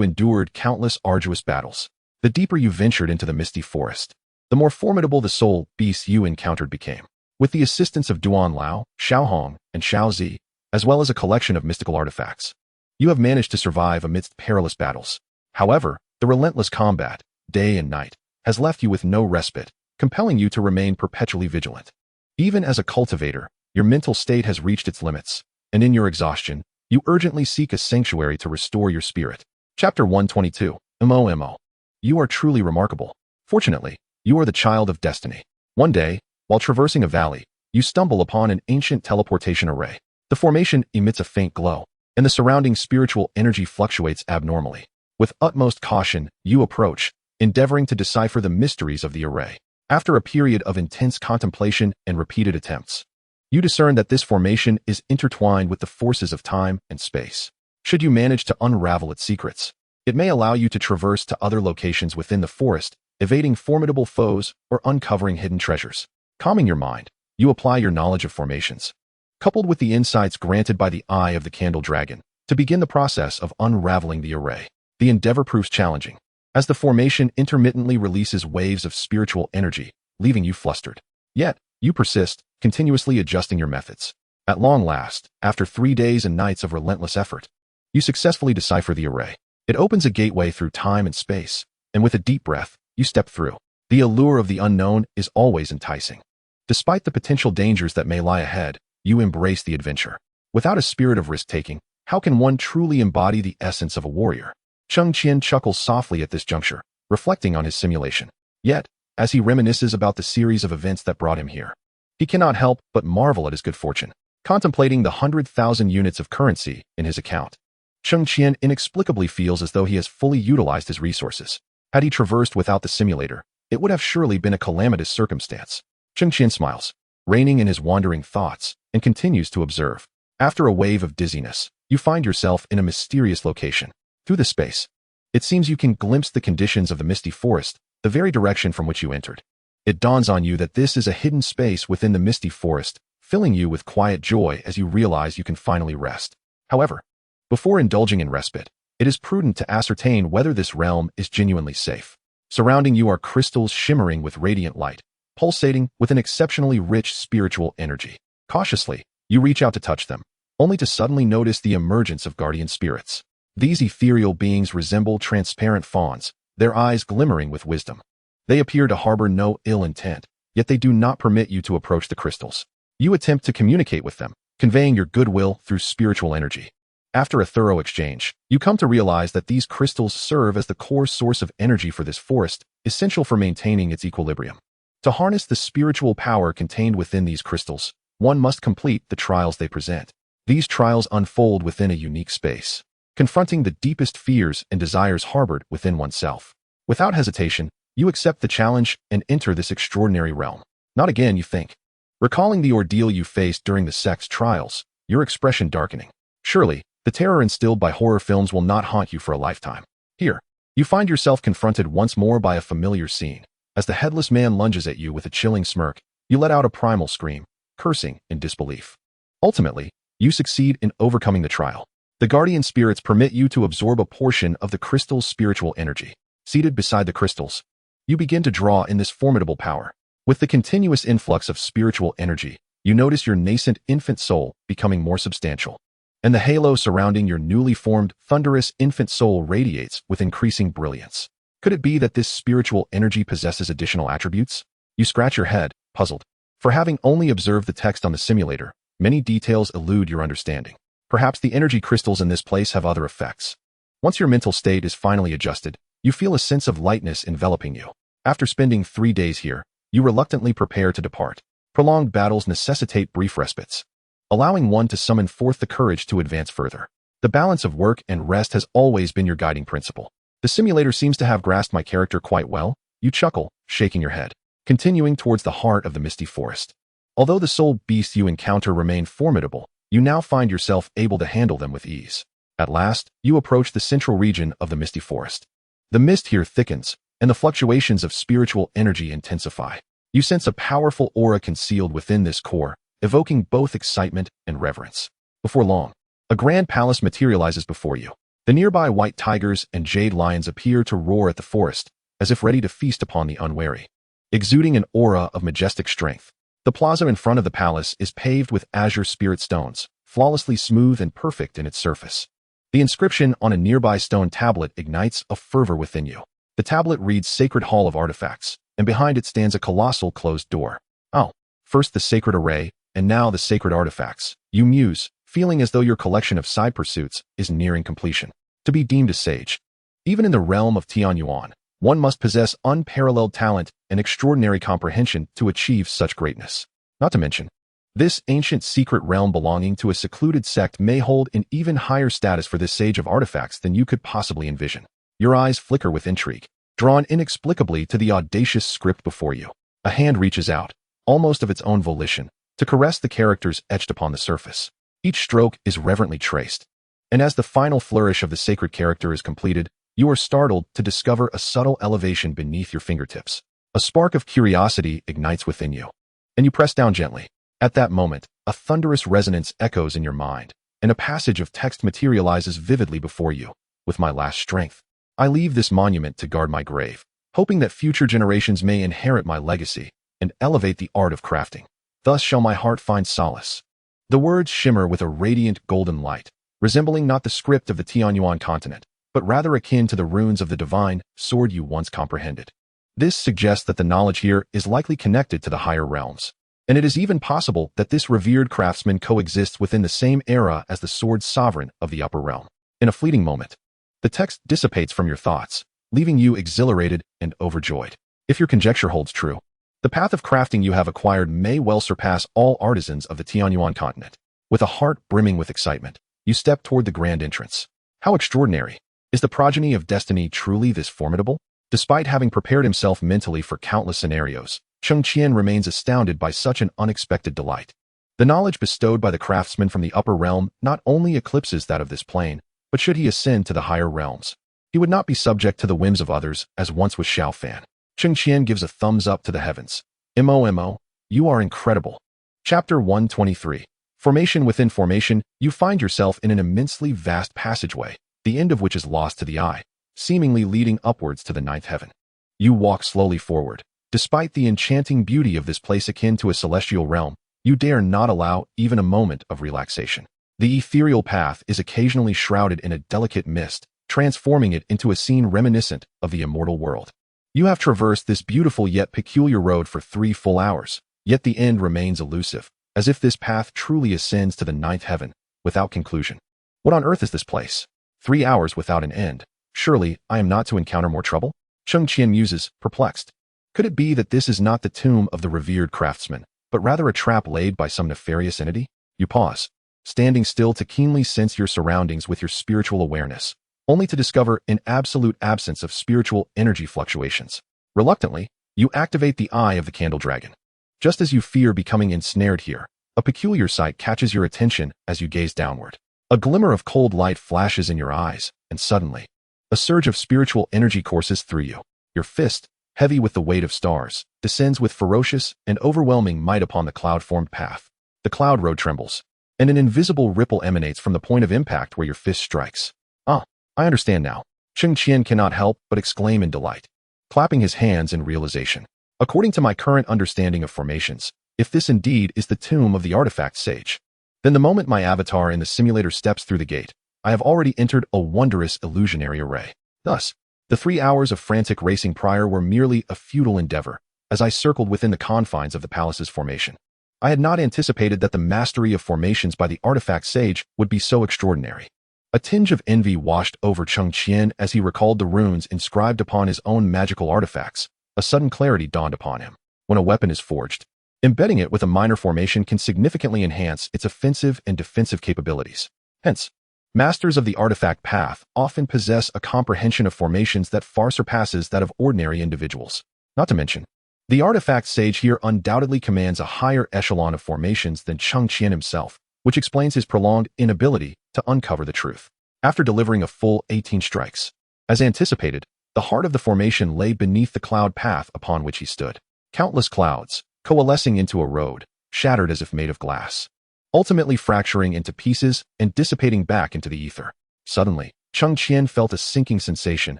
endured countless arduous battles. The deeper you ventured into the misty forest, the more formidable the soul beasts you encountered became. With the assistance of Duan Lao, Xiao Hong, and Xiao Zi, as well as a collection of mystical artifacts, you have managed to survive amidst perilous battles. However, the relentless combat, day and night, has left you with no respite, compelling you to remain perpetually vigilant. Even as a cultivator, your mental state has reached its limits, and in your exhaustion, you urgently seek a sanctuary to restore your spirit. Chapter 122. MOMO. You are truly remarkable. Fortunately, you are the child of destiny. One day, while traversing a valley, you stumble upon an ancient teleportation array. The formation emits a faint glow, and the surrounding spiritual energy fluctuates abnormally. With utmost caution, you approach, endeavoring to decipher the mysteries of the array. After a period of intense contemplation and repeated attempts, you discern that this formation is intertwined with the forces of time and space. Should you manage to unravel its secrets, it may allow you to traverse to other locations within the forest, evading formidable foes or uncovering hidden treasures. Calming your mind, you apply your knowledge of formations, coupled with the insights granted by the eye of the candle dragon, to begin the process of unraveling the array. The endeavor proves challenging, as the formation intermittently releases waves of spiritual energy, leaving you flustered. Yet, you persist, continuously adjusting your methods. At long last, after 3 days and nights of relentless effort, you successfully decipher the array. It opens a gateway through time and space, and with a deep breath, you step through. The allure of the unknown is always enticing. Despite the potential dangers that may lie ahead, you embrace the adventure. Without a spirit of risk-taking, how can one truly embody the essence of a warrior? Cheng Qian chuckles softly at this juncture, reflecting on his simulation. Yet, as he reminisces about the series of events that brought him here, He cannot help but marvel at his good fortune, contemplating the 100,000 units of currency in his account. Cheng Qian inexplicably feels as though he has fully utilized his resources. Had he traversed without the simulator, it would have surely been a calamitous circumstance. Cheng Qian smiles, reining in his wandering thoughts, and continues to observe. After a wave of dizziness, you find yourself in a mysterious location. Through the space, it seems you can glimpse the conditions of the misty forest, the very direction from which you entered. It dawns on you that this is a hidden space within the misty forest, filling you with quiet joy as you realize you can finally rest. However, before indulging in respite, it is prudent to ascertain whether this realm is genuinely safe. Surrounding you are crystals shimmering with radiant light, pulsating with an exceptionally rich spiritual energy. Cautiously, you reach out to touch them, only to suddenly notice the emergence of guardian spirits. These ethereal beings resemble transparent fawns, their eyes glimmering with wisdom. They appear to harbor no ill intent, yet they do not permit you to approach the crystals. You attempt to communicate with them, conveying your goodwill through spiritual energy. After a thorough exchange, you come to realize that these crystals serve as the core source of energy for this forest, essential for maintaining its equilibrium. To harness the spiritual power contained within these crystals, one must complete the trials they present. These trials unfold within a unique space, confronting the deepest fears and desires harbored within oneself. Without hesitation, you accept the challenge and enter this extraordinary realm. Not again, you think. Recalling the ordeal you faced during the sex trials, your expression darkening. Surely, the terror instilled by horror films will not haunt you for a lifetime. Here, you find yourself confronted once more by a familiar scene. As the headless man lunges at you with a chilling smirk, you let out a primal scream, cursing in disbelief. Ultimately, you succeed in overcoming the trial. The guardian spirits permit you to absorb a portion of the crystal's spiritual energy. Seated beside the crystals, you begin to draw in this formidable power. With the continuous influx of spiritual energy, you notice your nascent infant soul becoming more substantial, and the halo surrounding your newly formed, thunderous infant soul radiates with increasing brilliance. Could it be that this spiritual energy possesses additional attributes? You scratch your head, puzzled. For having only observed the text on the simulator, many details elude your understanding. Perhaps the energy crystals in this place have other effects. Once your mental state is finally adjusted, you feel a sense of lightness enveloping you. After spending 3 days here, you reluctantly prepare to depart. Prolonged battles necessitate brief respites, allowing one to summon forth the courage to advance further. The balance of work and rest has always been your guiding principle. The simulator seems to have grasped my character quite well. You chuckle, shaking your head, continuing towards the heart of the misty forest. Although the soul beasts you encounter remain formidable, you now find yourself able to handle them with ease. At last, you approach the central region of the misty forest. The mist here thickens, and the fluctuations of spiritual energy intensify. You sense a powerful aura concealed within this core, evoking both excitement and reverence. Before long, a grand palace materializes before you. The nearby white tigers and jade lions appear to roar at the forest, as if ready to feast upon the unwary. Exuding an aura of majestic strength, the plaza in front of the palace is paved with azure spirit stones, flawlessly smooth and perfect in its surface. The inscription on a nearby stone tablet ignites a fervor within you. The tablet reads Sacred Hall of Artifacts, and behind it stands a colossal closed door. Oh, first the sacred array, and now the sacred artifacts. You muse, feeling as though your collection of side pursuits is nearing completion. To be deemed a sage, even in the realm of Tianyuan, one must possess unparalleled talent and extraordinary comprehension to achieve such greatness. Not to mention, this ancient secret realm belonging to a secluded sect may hold an even higher status for this sage of artifacts than you could possibly envision. Your eyes flicker with intrigue, drawn inexplicably to the audacious script before you. A hand reaches out, almost of its own volition, to caress the characters etched upon the surface. Each stroke is reverently traced, and as the final flourish of the sacred character is completed, you are startled to discover a subtle elevation beneath your fingertips. A spark of curiosity ignites within you, and you press down gently. At that moment, a thunderous resonance echoes in your mind, and a passage of text materializes vividly before you. With my last strength, I leave this monument to guard my grave, hoping that future generations may inherit my legacy and elevate the art of crafting. Thus shall my heart find solace. The words shimmer with a radiant golden light, resembling not the script of the Tianyuan continent, but rather akin to the runes of the divine sword you once comprehended. This suggests that the knowledge here is likely connected to the higher realms, and it is even possible that this revered craftsman coexists within the same era as the sword sovereign of the upper realm. In a fleeting moment, the text dissipates from your thoughts, leaving you exhilarated and overjoyed. If your conjecture holds true, The path of crafting you have acquired may well surpass all artisans of the Tianyuan continent. With a heart brimming with excitement, you step toward the grand entrance. How extraordinary! Is the progeny of destiny truly this formidable? Despite having prepared himself mentally for countless scenarios, Cheng Qian remains astounded by such an unexpected delight. The knowledge bestowed by the craftsman from the upper realm not only eclipses that of this plane, but should he ascend to the higher realms, he would not be subject to the whims of others, as once was Xiao Fan. Cheng Qian gives a thumbs up to the heavens. MOMO, you are incredible. Chapter 123. Formation within formation, you find yourself in an immensely vast passageway, the end of which is lost to the eye, seemingly leading upwards to the ninth heaven. You walk slowly forward. Despite the enchanting beauty of this place akin to a celestial realm, you dare not allow even a moment of relaxation. The ethereal path is occasionally shrouded in a delicate mist, transforming it into a scene reminiscent of the immortal world. You have traversed this beautiful yet peculiar road for 3 full hours, yet the end remains elusive, as if this path truly ascends to the ninth heaven, without conclusion. What on earth is this place? 3 hours without an end. Surely, I am not to encounter more trouble? Cheng Qian muses, perplexed. Could it be that this is not the tomb of the revered craftsman, but rather a trap laid by some nefarious entity? You pause, standing still to keenly sense your surroundings with your spiritual awareness, only to discover an absolute absence of spiritual energy fluctuations. Reluctantly, you activate the eye of the candle dragon. Just as you fear becoming ensnared here, a peculiar sight catches your attention as you gaze downward. A glimmer of cold light flashes in your eyes, and suddenly, a surge of spiritual energy courses through you. Your fist, heavy with the weight of stars, descends with ferocious and overwhelming might upon the cloud-formed path. The cloud road trembles, and an invisible ripple emanates from the point of impact where your fist strikes. Ah, I understand now. Cheng Qian cannot help but exclaim in delight, clapping his hands in realization. According to my current understanding of formations, if this indeed is the tomb of the artifact sage, then the moment my avatar in the simulator steps through the gate, I have already entered a wondrous illusionary array. Thus, the 3 hours of frantic racing prior were merely a futile endeavor, as I circled within the confines of the palace's formation. I had not anticipated that the mastery of formations by the artifact sage would be so extraordinary. A tinge of envy washed over Cheng Qian as he recalled the runes inscribed upon his own magical artifacts. A sudden clarity dawned upon him. When a weapon is forged, embedding it with a minor formation can significantly enhance its offensive and defensive capabilities. Hence, masters of the artifact path often possess a comprehension of formations that far surpasses that of ordinary individuals. Not to mention, the artifact sage here undoubtedly commands a higher echelon of formations than Cheng Qian himself, which explains his prolonged inability to uncover the truth. After delivering a full 18 strikes, as anticipated, the heart of the formation lay beneath the cloud path upon which he stood. Countless clouds, coalescing into a road, shattered as if made of glass, ultimately fracturing into pieces and dissipating back into the ether. Suddenly, Cheng Qian felt a sinking sensation,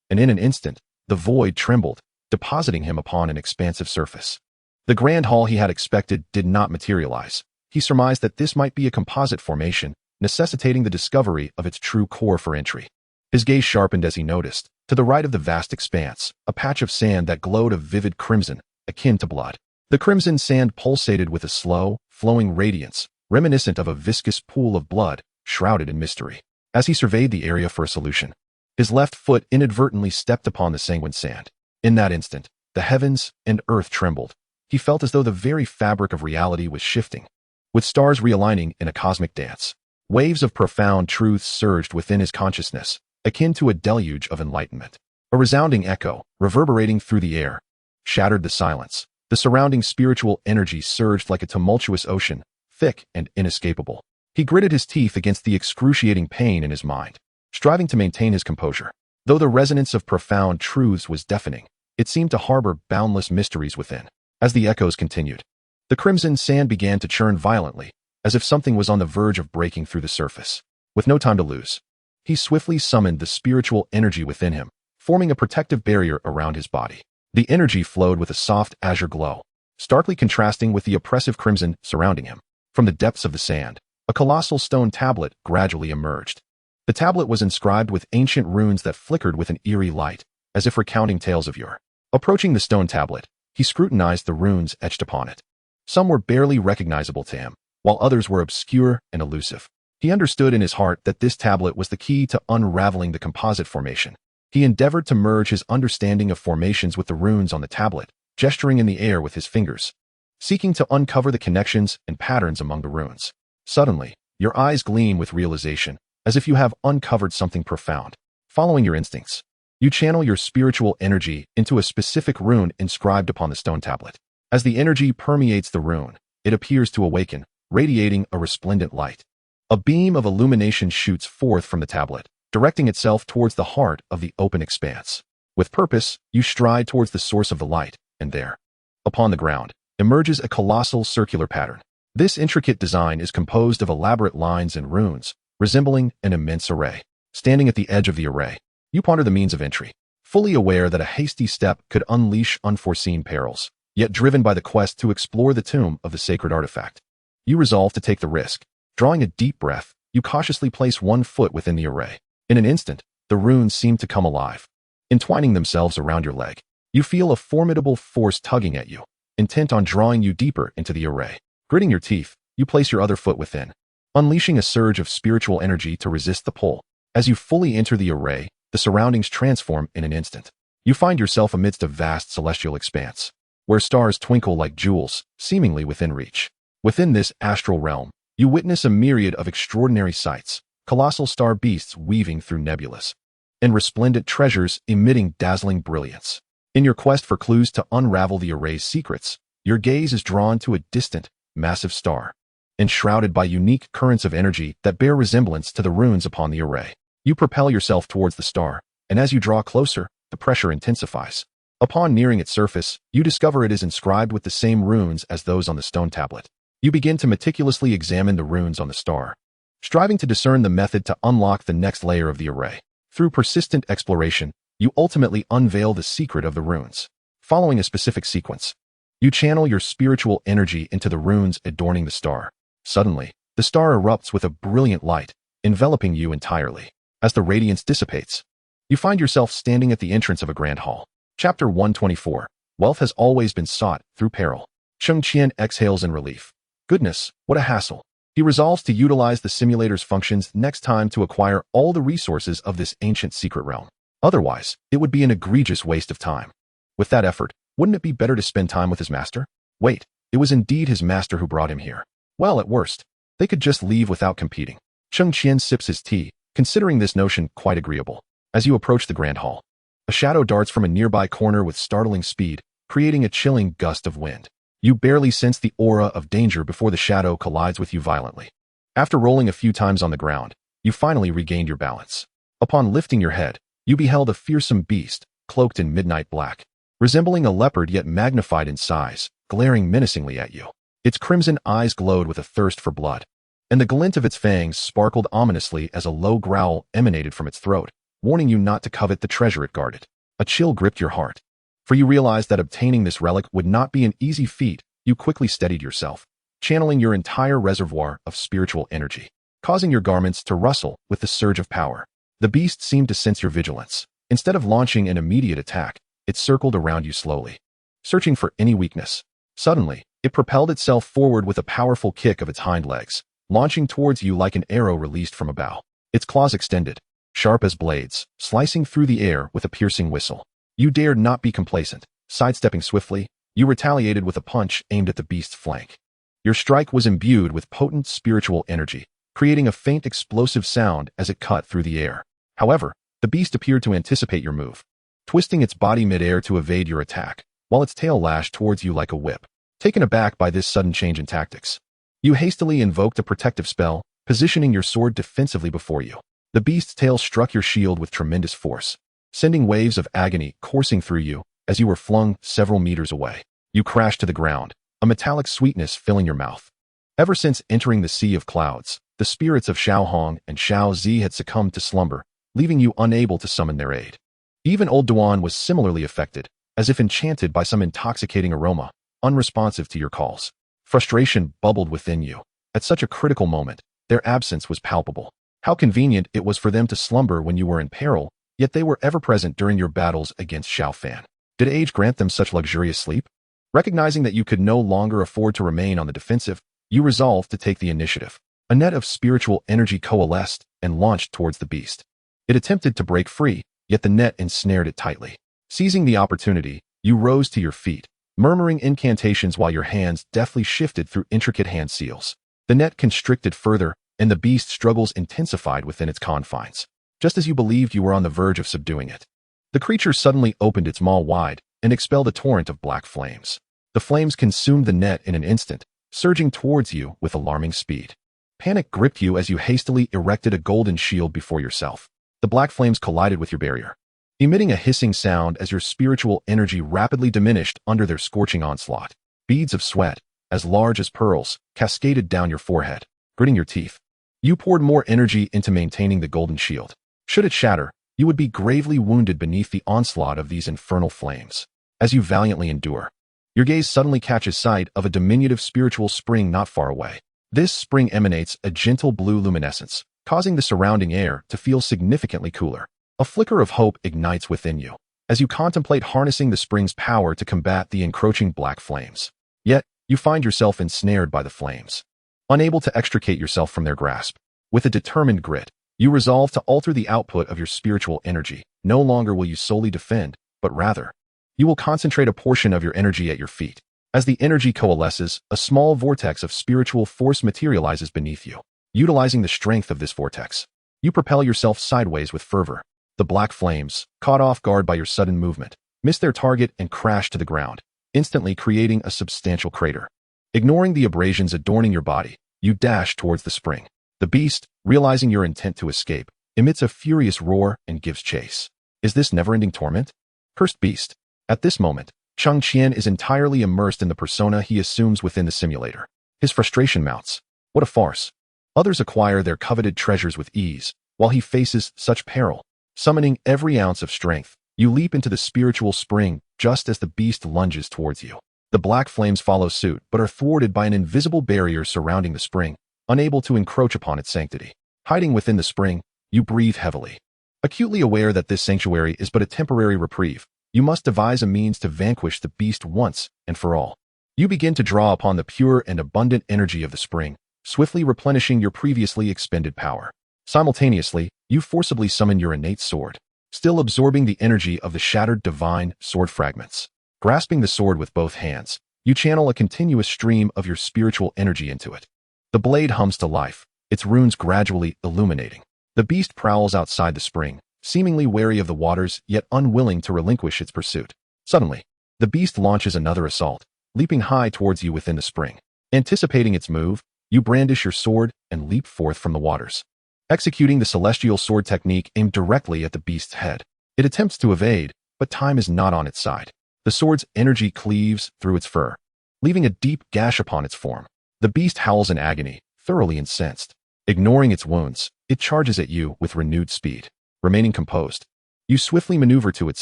and in an instant, the void trembled, depositing him upon an expansive surface. The grand hall he had expected did not materialize. He surmised that this might be a composite formation, necessitating the discovery of its true core for entry. His gaze sharpened as he noticed, to the right of the vast expanse, a patch of sand that glowed a vivid crimson, akin to blood. The crimson sand pulsated with a slow, flowing radiance, reminiscent of a viscous pool of blood, shrouded in mystery. As he surveyed the area for a solution, his left foot inadvertently stepped upon the sanguine sand. In that instant, the heavens and earth trembled. He felt as though the very fabric of reality was shifting, with stars realigning in a cosmic dance. Waves of profound truths surged within his consciousness, akin to a deluge of enlightenment. A resounding echo, reverberating through the air, shattered the silence. The surrounding spiritual energy surged like a tumultuous ocean, thick and inescapable. He gritted his teeth against the excruciating pain in his mind, striving to maintain his composure. Though the resonance of profound truths was deafening, it seemed to harbor boundless mysteries within. As the echoes continued, the crimson sand began to churn violently, as if something was on the verge of breaking through the surface. With no time to lose, he swiftly summoned the spiritual energy within him, forming a protective barrier around his body. The energy flowed with a soft azure glow, starkly contrasting with the oppressive crimson surrounding him. From the depths of the sand, a colossal stone tablet gradually emerged. The tablet was inscribed with ancient runes that flickered with an eerie light, as if recounting tales of yore. Approaching the stone tablet, he scrutinized the runes etched upon it. Some were barely recognizable to him, while others were obscure and elusive. He understood in his heart that this tablet was the key to unraveling the composite formation. He endeavored to merge his understanding of formations with the runes on the tablet, gesturing in the air with his fingers, seeking to uncover the connections and patterns among the runes. Suddenly, your eyes gleam with realization, as if you have uncovered something profound. Following your instincts, you channel your spiritual energy into a specific rune inscribed upon the stone tablet. As the energy permeates the rune, it appears to awaken, radiating a resplendent light. A beam of illumination shoots forth from the tablet, directing itself towards the heart of the open expanse. With purpose, you stride towards the source of the light, and there, upon the ground, emerges a colossal circular pattern. This intricate design is composed of elaborate lines and runes, resembling an immense array. Standing at the edge of the array, you ponder the means of entry, fully aware that a hasty step could unleash unforeseen perils, yet driven by the quest to explore the tomb of the sacred artifact. You resolve to take the risk. Drawing a deep breath, you cautiously place one foot within the array. In an instant, the runes seem to come alive, entwining themselves around your leg. You feel a formidable force tugging at you, intent on drawing you deeper into the array. Gritting your teeth, you place your other foot within, unleashing a surge of spiritual energy to resist the pull. As you fully enter the array, the surroundings transform in an instant. You find yourself amidst a vast celestial expanse, where stars twinkle like jewels, seemingly within reach. Within this astral realm, you witness a myriad of extraordinary sights, colossal star beasts weaving through nebulas, and resplendent treasures emitting dazzling brilliance. In your quest for clues to unravel the array's secrets, your gaze is drawn to a distant, massive star, enshrouded by unique currents of energy that bear resemblance to the runes upon the array. You propel yourself towards the star, and as you draw closer, the pressure intensifies. Upon nearing its surface, you discover it is inscribed with the same runes as those on the stone tablet. You begin to meticulously examine the runes on the star, striving to discern the method to unlock the next layer of the array. Through persistent exploration, you ultimately unveil the secret of the runes. Following a specific sequence, you channel your spiritual energy into the runes adorning the star. Suddenly, the star erupts with a brilliant light, enveloping you entirely. As the radiance dissipates, you find yourself standing at the entrance of a grand hall. Chapter 124. Wealth has always been sought through peril. Cheng Qian exhales in relief. Goodness, what a hassle. He resolves to utilize the simulator's functions next time to acquire all the resources of this ancient secret realm. Otherwise, it would be an egregious waste of time. With that effort, wouldn't it be better to spend time with his master? Wait, it was indeed his master who brought him here. Well, at worst, they could just leave without competing. Cheng Qian sips his tea, considering this notion quite agreeable. As you approach the grand hall, a shadow darts from a nearby corner with startling speed, creating a chilling gust of wind. You barely sense the aura of danger before the shadow collides with you violently. After rolling a few times on the ground, you finally regained your balance. Upon lifting your head, you beheld a fearsome beast, cloaked in midnight black, resembling a leopard yet magnified in size, glaring menacingly at you. Its crimson eyes glowed with a thirst for blood, and the glint of its fangs sparkled ominously as a low growl emanated from its throat, warning you not to covet the treasure it guarded. A chill gripped your heart, for you realized that obtaining this relic would not be an easy feat. You quickly steadied yourself, channeling your entire reservoir of spiritual energy, causing your garments to rustle with the surge of power. The beast seemed to sense your vigilance. Instead of launching an immediate attack, it circled around you slowly, searching for any weakness. Suddenly, it propelled itself forward with a powerful kick of its hind legs, launching towards you like an arrow released from a bow. Its claws extended, sharp as blades, slicing through the air with a piercing whistle. You dared not be complacent. Sidestepping swiftly, you retaliated with a punch aimed at the beast's flank. Your strike was imbued with potent spiritual energy, creating a faint explosive sound as it cut through the air. However, the beast appeared to anticipate your move, twisting its body midair to evade your attack, while its tail lashed towards you like a whip. Taken aback by this sudden change in tactics, you hastily invoked a protective spell, positioning your sword defensively before you. The beast's tail struck your shield with tremendous force, sending waves of agony coursing through you as you were flung several meters away. You crashed to the ground, a metallic sweetness filling your mouth. Ever since entering the Sea of Clouds, the spirits of Xiao Hong and Xiao Zi had succumbed to slumber, leaving you unable to summon their aid. Even old Duan was similarly affected, as if enchanted by some intoxicating aroma, unresponsive to your calls. Frustration bubbled within you. At such a critical moment, their absence was palpable. How convenient it was for them to slumber when you were in peril, yet they were ever present during your battles against Xiao Fan. Did age grant them such luxurious sleep? Recognizing that you could no longer afford to remain on the defensive, you resolved to take the initiative. A net of spiritual energy coalesced and launched towards the beast. It attempted to break free, yet the net ensnared it tightly. Seizing the opportunity, you rose to your feet, murmuring incantations while your hands deftly shifted through intricate hand seals. The net constricted further, and the beast's struggles intensified within its confines. Just as you believed you were on the verge of subduing it, the creature suddenly opened its maw wide and expelled a torrent of black flames. The flames consumed the net in an instant, surging towards you with alarming speed. Panic gripped you as you hastily erected a golden shield before yourself. The black flames collided with your barrier, emitting a hissing sound as your spiritual energy rapidly diminished under their scorching onslaught. Beads of sweat, as large as pearls, cascaded down your forehead. Gritting your teeth, you poured more energy into maintaining the golden shield. Should it shatter, you would be gravely wounded beneath the onslaught of these infernal flames. As you valiantly endure, your gaze suddenly catches sight of a diminutive spiritual spring not far away. This spring emanates a gentle blue luminescence, causing the surrounding air to feel significantly cooler. A flicker of hope ignites within you as you contemplate harnessing the spring's power to combat the encroaching black flames. Yet, you find yourself ensnared by the flames, unable to extricate yourself from their grasp. With a determined grit, you resolve to alter the output of your spiritual energy. No longer will you solely defend, but rather, you will concentrate a portion of your energy at your feet. As the energy coalesces, a small vortex of spiritual force materializes beneath you. Utilizing the strength of this vortex, you propel yourself sideways with fervor. The black flames, caught off guard by your sudden movement, miss their target and crash to the ground, instantly creating a substantial crater. Ignoring the abrasions adorning your body, you dash towards the spring. The beast, realizing your intent to escape, emits a furious roar and gives chase. Is this never-ending torment? Cursed beast. At this moment, Cheng Qian is entirely immersed in the persona he assumes within the simulator. His frustration mounts. What a farce. Others acquire their coveted treasures with ease, while he faces such peril. Summoning every ounce of strength, you leap into the spiritual spring just as the beast lunges towards you. The black flames follow suit but are thwarted by an invisible barrier surrounding the spring, unable to encroach upon its sanctity. Hiding within the spring, you breathe heavily. Acutely aware that this sanctuary is but a temporary reprieve, you must devise a means to vanquish the beast once and for all. You begin to draw upon the pure and abundant energy of the spring, swiftly replenishing your previously expended power. Simultaneously, you forcibly summon your innate sword, still absorbing the energy of the shattered divine sword fragments. Grasping the sword with both hands, you channel a continuous stream of your spiritual energy into it. The blade hums to life, its runes gradually illuminating. The beast prowls outside the spring, seemingly wary of the waters yet unwilling to relinquish its pursuit. Suddenly, the beast launches another assault, leaping high towards you within the spring. Anticipating its move, you brandish your sword and leap forth from the waters, executing the celestial sword technique aimed directly at the beast's head. It attempts to evade, but time is not on its side. The sword's energy cleaves through its fur, leaving a deep gash upon its form. The beast howls in agony, thoroughly incensed. Ignoring its wounds, it charges at you with renewed speed. Remaining composed, you swiftly maneuver to its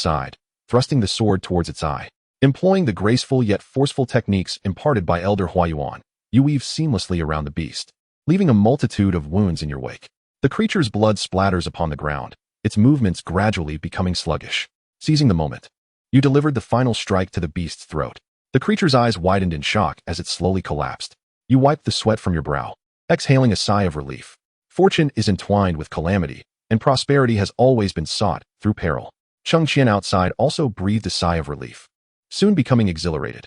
side, thrusting the sword towards its eye. Employing the graceful yet forceful techniques imparted by Elder Huayuan, you weave seamlessly around the beast, leaving a multitude of wounds in your wake. The creature's blood splatters upon the ground, its movements gradually becoming sluggish. Seizing the moment, you delivered the final strike to the beast's throat. The creature's eyes widened in shock as it slowly collapsed. You wiped the sweat from your brow, exhaling a sigh of relief. Fortune is entwined with calamity, and prosperity has always been sought through peril. Cheng Qian outside also breathed a sigh of relief, soon becoming exhilarated.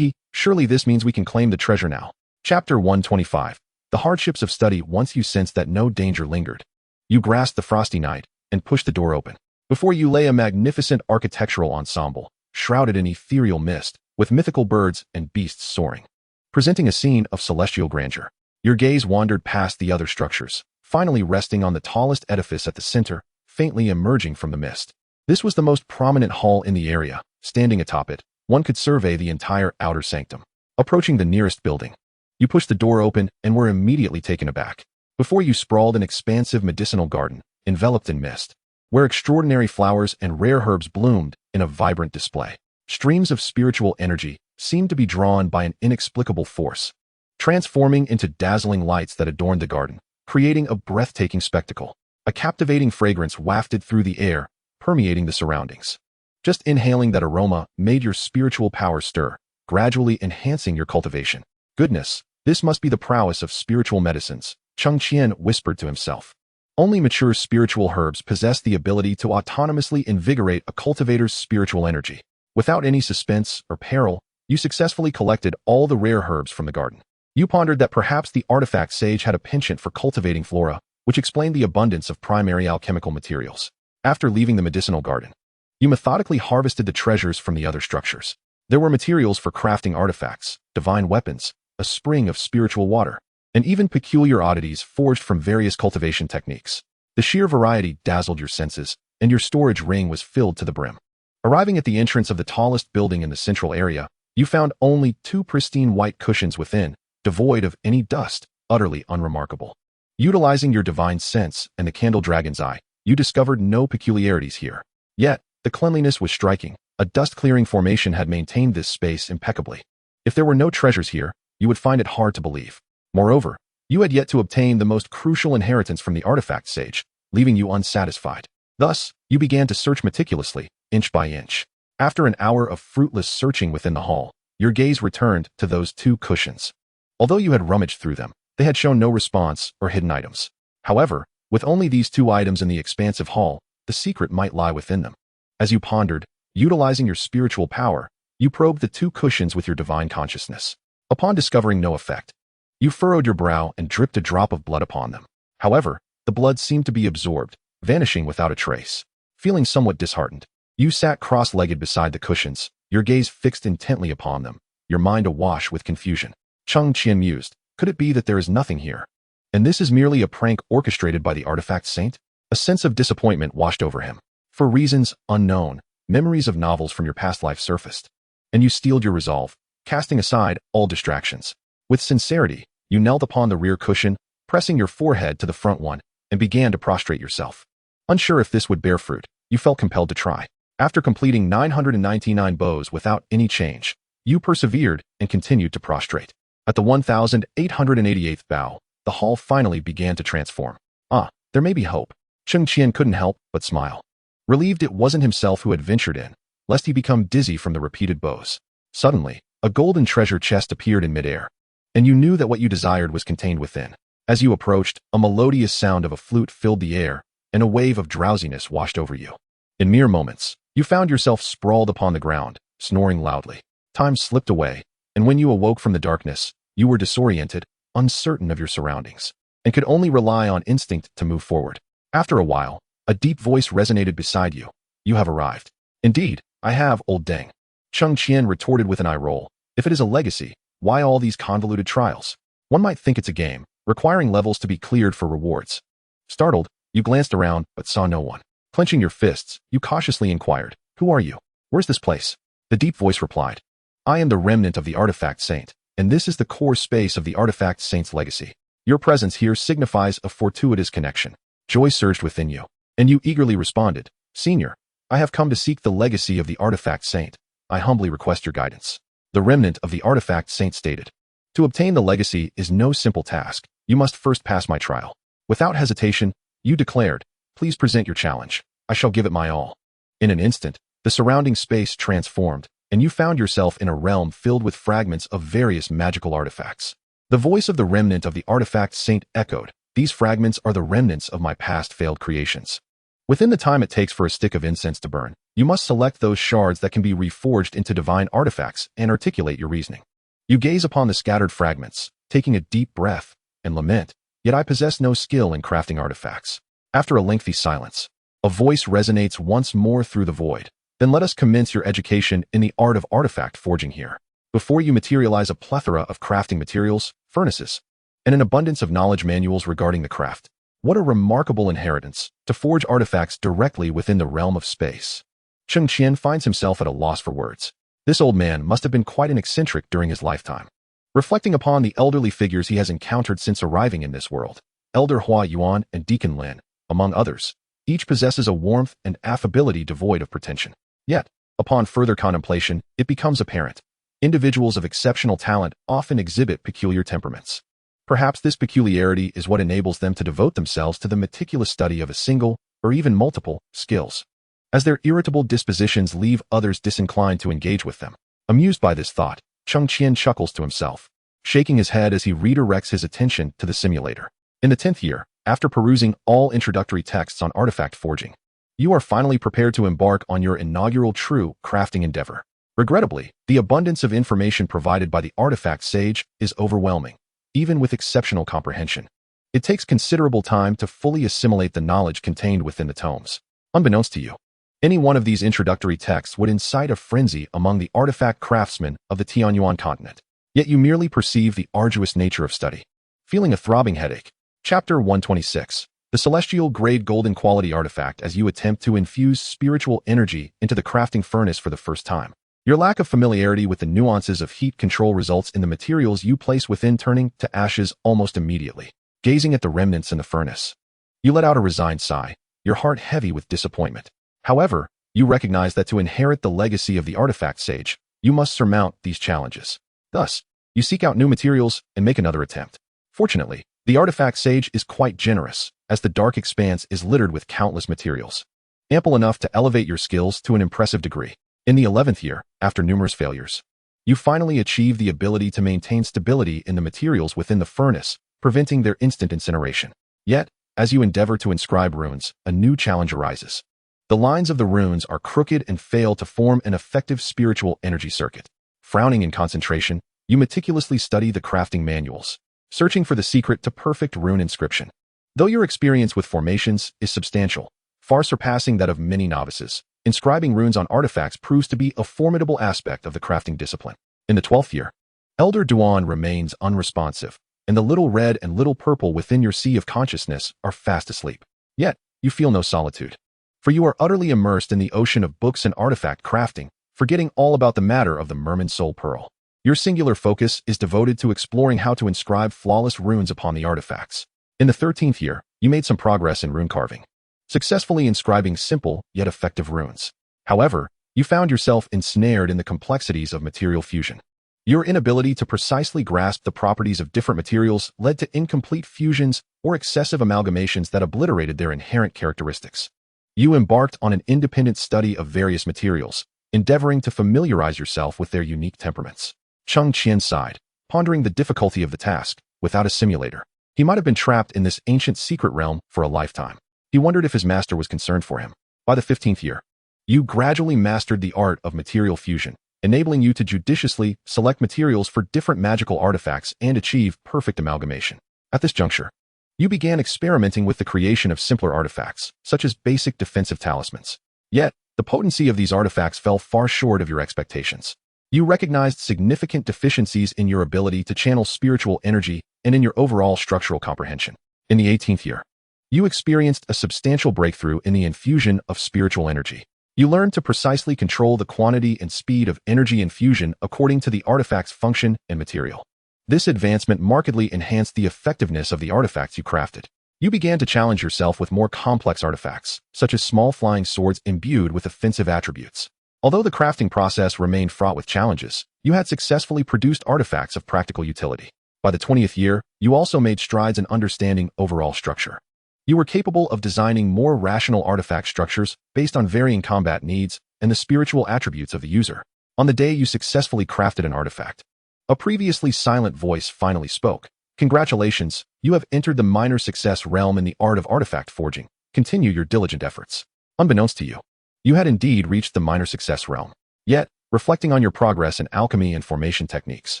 Surely this means we can claim the treasure now. Chapter 125. The hardships of study. Once you sensed that no danger lingered, you grasped the frosty night and pushed the door open. Before you lay a magnificent architectural ensemble, shrouded in ethereal mist, with mythical birds and beasts soaring, presenting a scene of celestial grandeur. Your gaze wandered past the other structures, finally resting on the tallest edifice at the center, faintly emerging from the mist. This was the most prominent hall in the area. Standing atop it, one could survey the entire outer sanctum. Approaching the nearest building, you pushed the door open and were immediately taken aback. Before you sprawled an expansive medicinal garden, enveloped in mist, where extraordinary flowers and rare herbs bloomed in a vibrant display. Streams of spiritual energy seemed to be drawn by an inexplicable force, transforming into dazzling lights that adorned the garden, creating a breathtaking spectacle. A captivating fragrance wafted through the air, permeating the surroundings. Just inhaling that aroma made your spiritual power stir, gradually enhancing your cultivation. Goodness, this must be the prowess of spiritual medicines, Cheng Qian whispered to himself. Only mature spiritual herbs possess the ability to autonomously invigorate a cultivator's spiritual energy. Without any suspense or peril, you successfully collected all the rare herbs from the garden. You pondered that perhaps the artifact sage had a penchant for cultivating flora, which explained the abundance of primary alchemical materials. After leaving the medicinal garden, you methodically harvested the treasures from the other structures. There were materials for crafting artifacts, divine weapons, a spring of spiritual water, and even peculiar oddities forged from various cultivation techniques. The sheer variety dazzled your senses, and your storage ring was filled to the brim. Arriving at the entrance of the tallest building in the central area, you found only 2 pristine white cushions within, devoid of any dust, utterly unremarkable. Utilizing your divine sense and the candle dragon's eye, you discovered no peculiarities here. Yet, the cleanliness was striking. A dust-clearing formation had maintained this space impeccably. If there were no treasures here, you would find it hard to believe. Moreover, you had yet to obtain the most crucial inheritance from the artifact sage, leaving you unsatisfied. Thus, you began to search meticulously, inch by inch. After an hour of fruitless searching within the hall, your gaze returned to those 2 cushions. Although you had rummaged through them, they had shown no response or hidden items. However, with only these 2 items in the expansive hall, the secret might lie within them. As you pondered, utilizing your spiritual power, you probed the 2 cushions with your divine consciousness. Upon discovering no effect, you furrowed your brow and dripped a drop of blood upon them. However, the blood seemed to be absorbed, vanishing without a trace. Feeling somewhat disheartened, you sat cross-legged beside the cushions, your gaze fixed intently upon them, your mind awash with confusion. Cheng Qian mused, could it be that there is nothing here? And this is merely a prank orchestrated by the artifact saint? A sense of disappointment washed over him. For reasons unknown, memories of novels from your past life surfaced, and you steeled your resolve, casting aside all distractions. With sincerity, you knelt upon the rear cushion, pressing your forehead to the front one, and began to prostrate yourself. Unsure if this would bear fruit, you felt compelled to try. After completing 999 bows without any change, you persevered and continued to prostrate. At the 1888th bow, the hall finally began to transform. Ah, there may be hope. Cheng Qian couldn't help but smile. Relieved it wasn't himself who had ventured in, lest he become dizzy from the repeated bows. Suddenly, a golden treasure chest appeared in midair, and you knew that what you desired was contained within. As you approached, a melodious sound of a flute filled the air, and a wave of drowsiness washed over you. In mere moments, you found yourself sprawled upon the ground, snoring loudly. Time slipped away, and when you awoke from the darkness, you were disoriented, uncertain of your surroundings, and could only rely on instinct to move forward. After a while, a deep voice resonated beside you. You have arrived. Indeed, I have, old dang. Cheng Qian retorted with an eye roll. If it is a legacy, why all these convoluted trials? One might think it's a game, requiring levels to be cleared for rewards. Startled, you glanced around, but saw no one. Clenching your fists, you cautiously inquired, who are you? Where's this place? The deep voice replied, I am the remnant of the artifact saint, and this is the core space of the artifact saint's legacy. Your presence here signifies a fortuitous connection. Joy surged within you, and you eagerly responded, Senior, I have come to seek the legacy of the artifact saint. I humbly request your guidance. The remnant of the artifact saint stated, to obtain the legacy is no simple task. You must first pass my trial. Without hesitation, you declared, please present your challenge. I shall give it my all. In an instant, the surrounding space transformed, and you found yourself in a realm filled with fragments of various magical artifacts. The voice of the remnant of the artifact saint echoed, these fragments are the remnants of my past failed creations. Within the time it takes for a stick of incense to burn, you must select those shards that can be reforged into divine artifacts and articulate your reasoning. You gaze upon the scattered fragments, taking a deep breath, and lament, yet I possess no skill in crafting artifacts. After a lengthy silence, a voice resonates once more through the void. Then let us commence your education in the art of artifact forging here. Before you materialize a plethora of crafting materials, furnaces, and an abundance of knowledge manuals regarding the craft. What a remarkable inheritance, to forge artifacts directly within the realm of space. Cheng Qian finds himself at a loss for words. This old man must have been quite an eccentric during his lifetime. Reflecting upon the elderly figures he has encountered since arriving in this world, Elder Hua Yuan and Deacon Lin, among others, each possesses a warmth and affability devoid of pretension. Yet, upon further contemplation, it becomes apparent. Individuals of exceptional talent often exhibit peculiar temperaments. Perhaps this peculiarity is what enables them to devote themselves to the meticulous study of a single, or even multiple, skills, as their irritable dispositions leave others disinclined to engage with them. Amused by this thought, Cheng Qian chuckles to himself, shaking his head as he redirects his attention to the simulator. In the 10th year, after perusing all introductory texts on artifact forging, you are finally prepared to embark on your inaugural true crafting endeavor. Regrettably, the abundance of information provided by the artifact sage is overwhelming, even with exceptional comprehension. It takes considerable time to fully assimilate the knowledge contained within the tomes. Unbeknownst to you, any one of these introductory texts would incite a frenzy among the artifact craftsmen of the Tianyuan continent. Yet you merely perceive the arduous nature of study. Feeling a throbbing headache. Chapter 126. The celestial grade golden quality artifact as you attempt to infuse spiritual energy into the crafting furnace for the first time. Your lack of familiarity with the nuances of heat control results in the materials you place within turning to ashes almost immediately. Gazing at the remnants in the furnace, you let out a resigned sigh, your heart heavy with disappointment. However, you recognize that to inherit the legacy of the artifact sage, you must surmount these challenges. Thus, you seek out new materials and make another attempt. Fortunately, the artifact sage is quite generous, as the dark expanse is littered with countless materials, ample enough to elevate your skills to an impressive degree. In the 11th year, after numerous failures, you finally achieve the ability to maintain stability in the materials within the furnace, preventing their instant incineration. Yet, as you endeavor to inscribe runes, a new challenge arises. The lines of the runes are crooked and fail to form an effective spiritual energy circuit. Frowning in concentration, you meticulously study the crafting manuals, searching for the secret to perfect rune inscription. Though your experience with formations is substantial, far surpassing that of many novices, inscribing runes on artifacts proves to be a formidable aspect of the crafting discipline. In the 12th year, Elder Duan remains unresponsive, and the little red and little purple within your sea of consciousness are fast asleep. Yet, you feel no solitude, for you are utterly immersed in the ocean of books and artifact crafting, forgetting all about the matter of the Merman Soul Pearl. Your singular focus is devoted to exploring how to inscribe flawless runes upon the artifacts. In the 13th year, you made some progress in rune carving, successfully inscribing simple yet effective runes. However, you found yourself ensnared in the complexities of material fusion. Your inability to precisely grasp the properties of different materials led to incomplete fusions or excessive amalgamations that obliterated their inherent characteristics. You embarked on an independent study of various materials, endeavoring to familiarize yourself with their unique temperaments. Cheng Qian sighed, pondering the difficulty of the task. Without a simulator, he might have been trapped in this ancient secret realm for a lifetime. He wondered if his master was concerned for him. By the 15th year, you gradually mastered the art of material fusion, enabling you to judiciously select materials for different magical artifacts and achieve perfect amalgamation. At this juncture, you began experimenting with the creation of simpler artifacts, such as basic defensive talismans. Yet, the potency of these artifacts fell far short of your expectations. You recognized significant deficiencies in your ability to channel spiritual energy and in your overall structural comprehension. In the 18th year, you experienced a substantial breakthrough in the infusion of spiritual energy. You learned to precisely control the quantity and speed of energy infusion according to the artifact's function and material. This advancement markedly enhanced the effectiveness of the artifacts you crafted. You began to challenge yourself with more complex artifacts, such as small flying swords imbued with offensive attributes. Although the crafting process remained fraught with challenges, you had successfully produced artifacts of practical utility. By the 20th year, you also made strides in understanding overall structure. You were capable of designing more rational artifact structures based on varying combat needs and the spiritual attributes of the user. On the day you successfully crafted an artifact, a previously silent voice finally spoke. Congratulations, you have entered the minor success realm in the art of artifact forging. Continue your diligent efforts. Unbeknownst to you, you had indeed reached the minor success realm. Yet, reflecting on your progress in alchemy and formation techniques,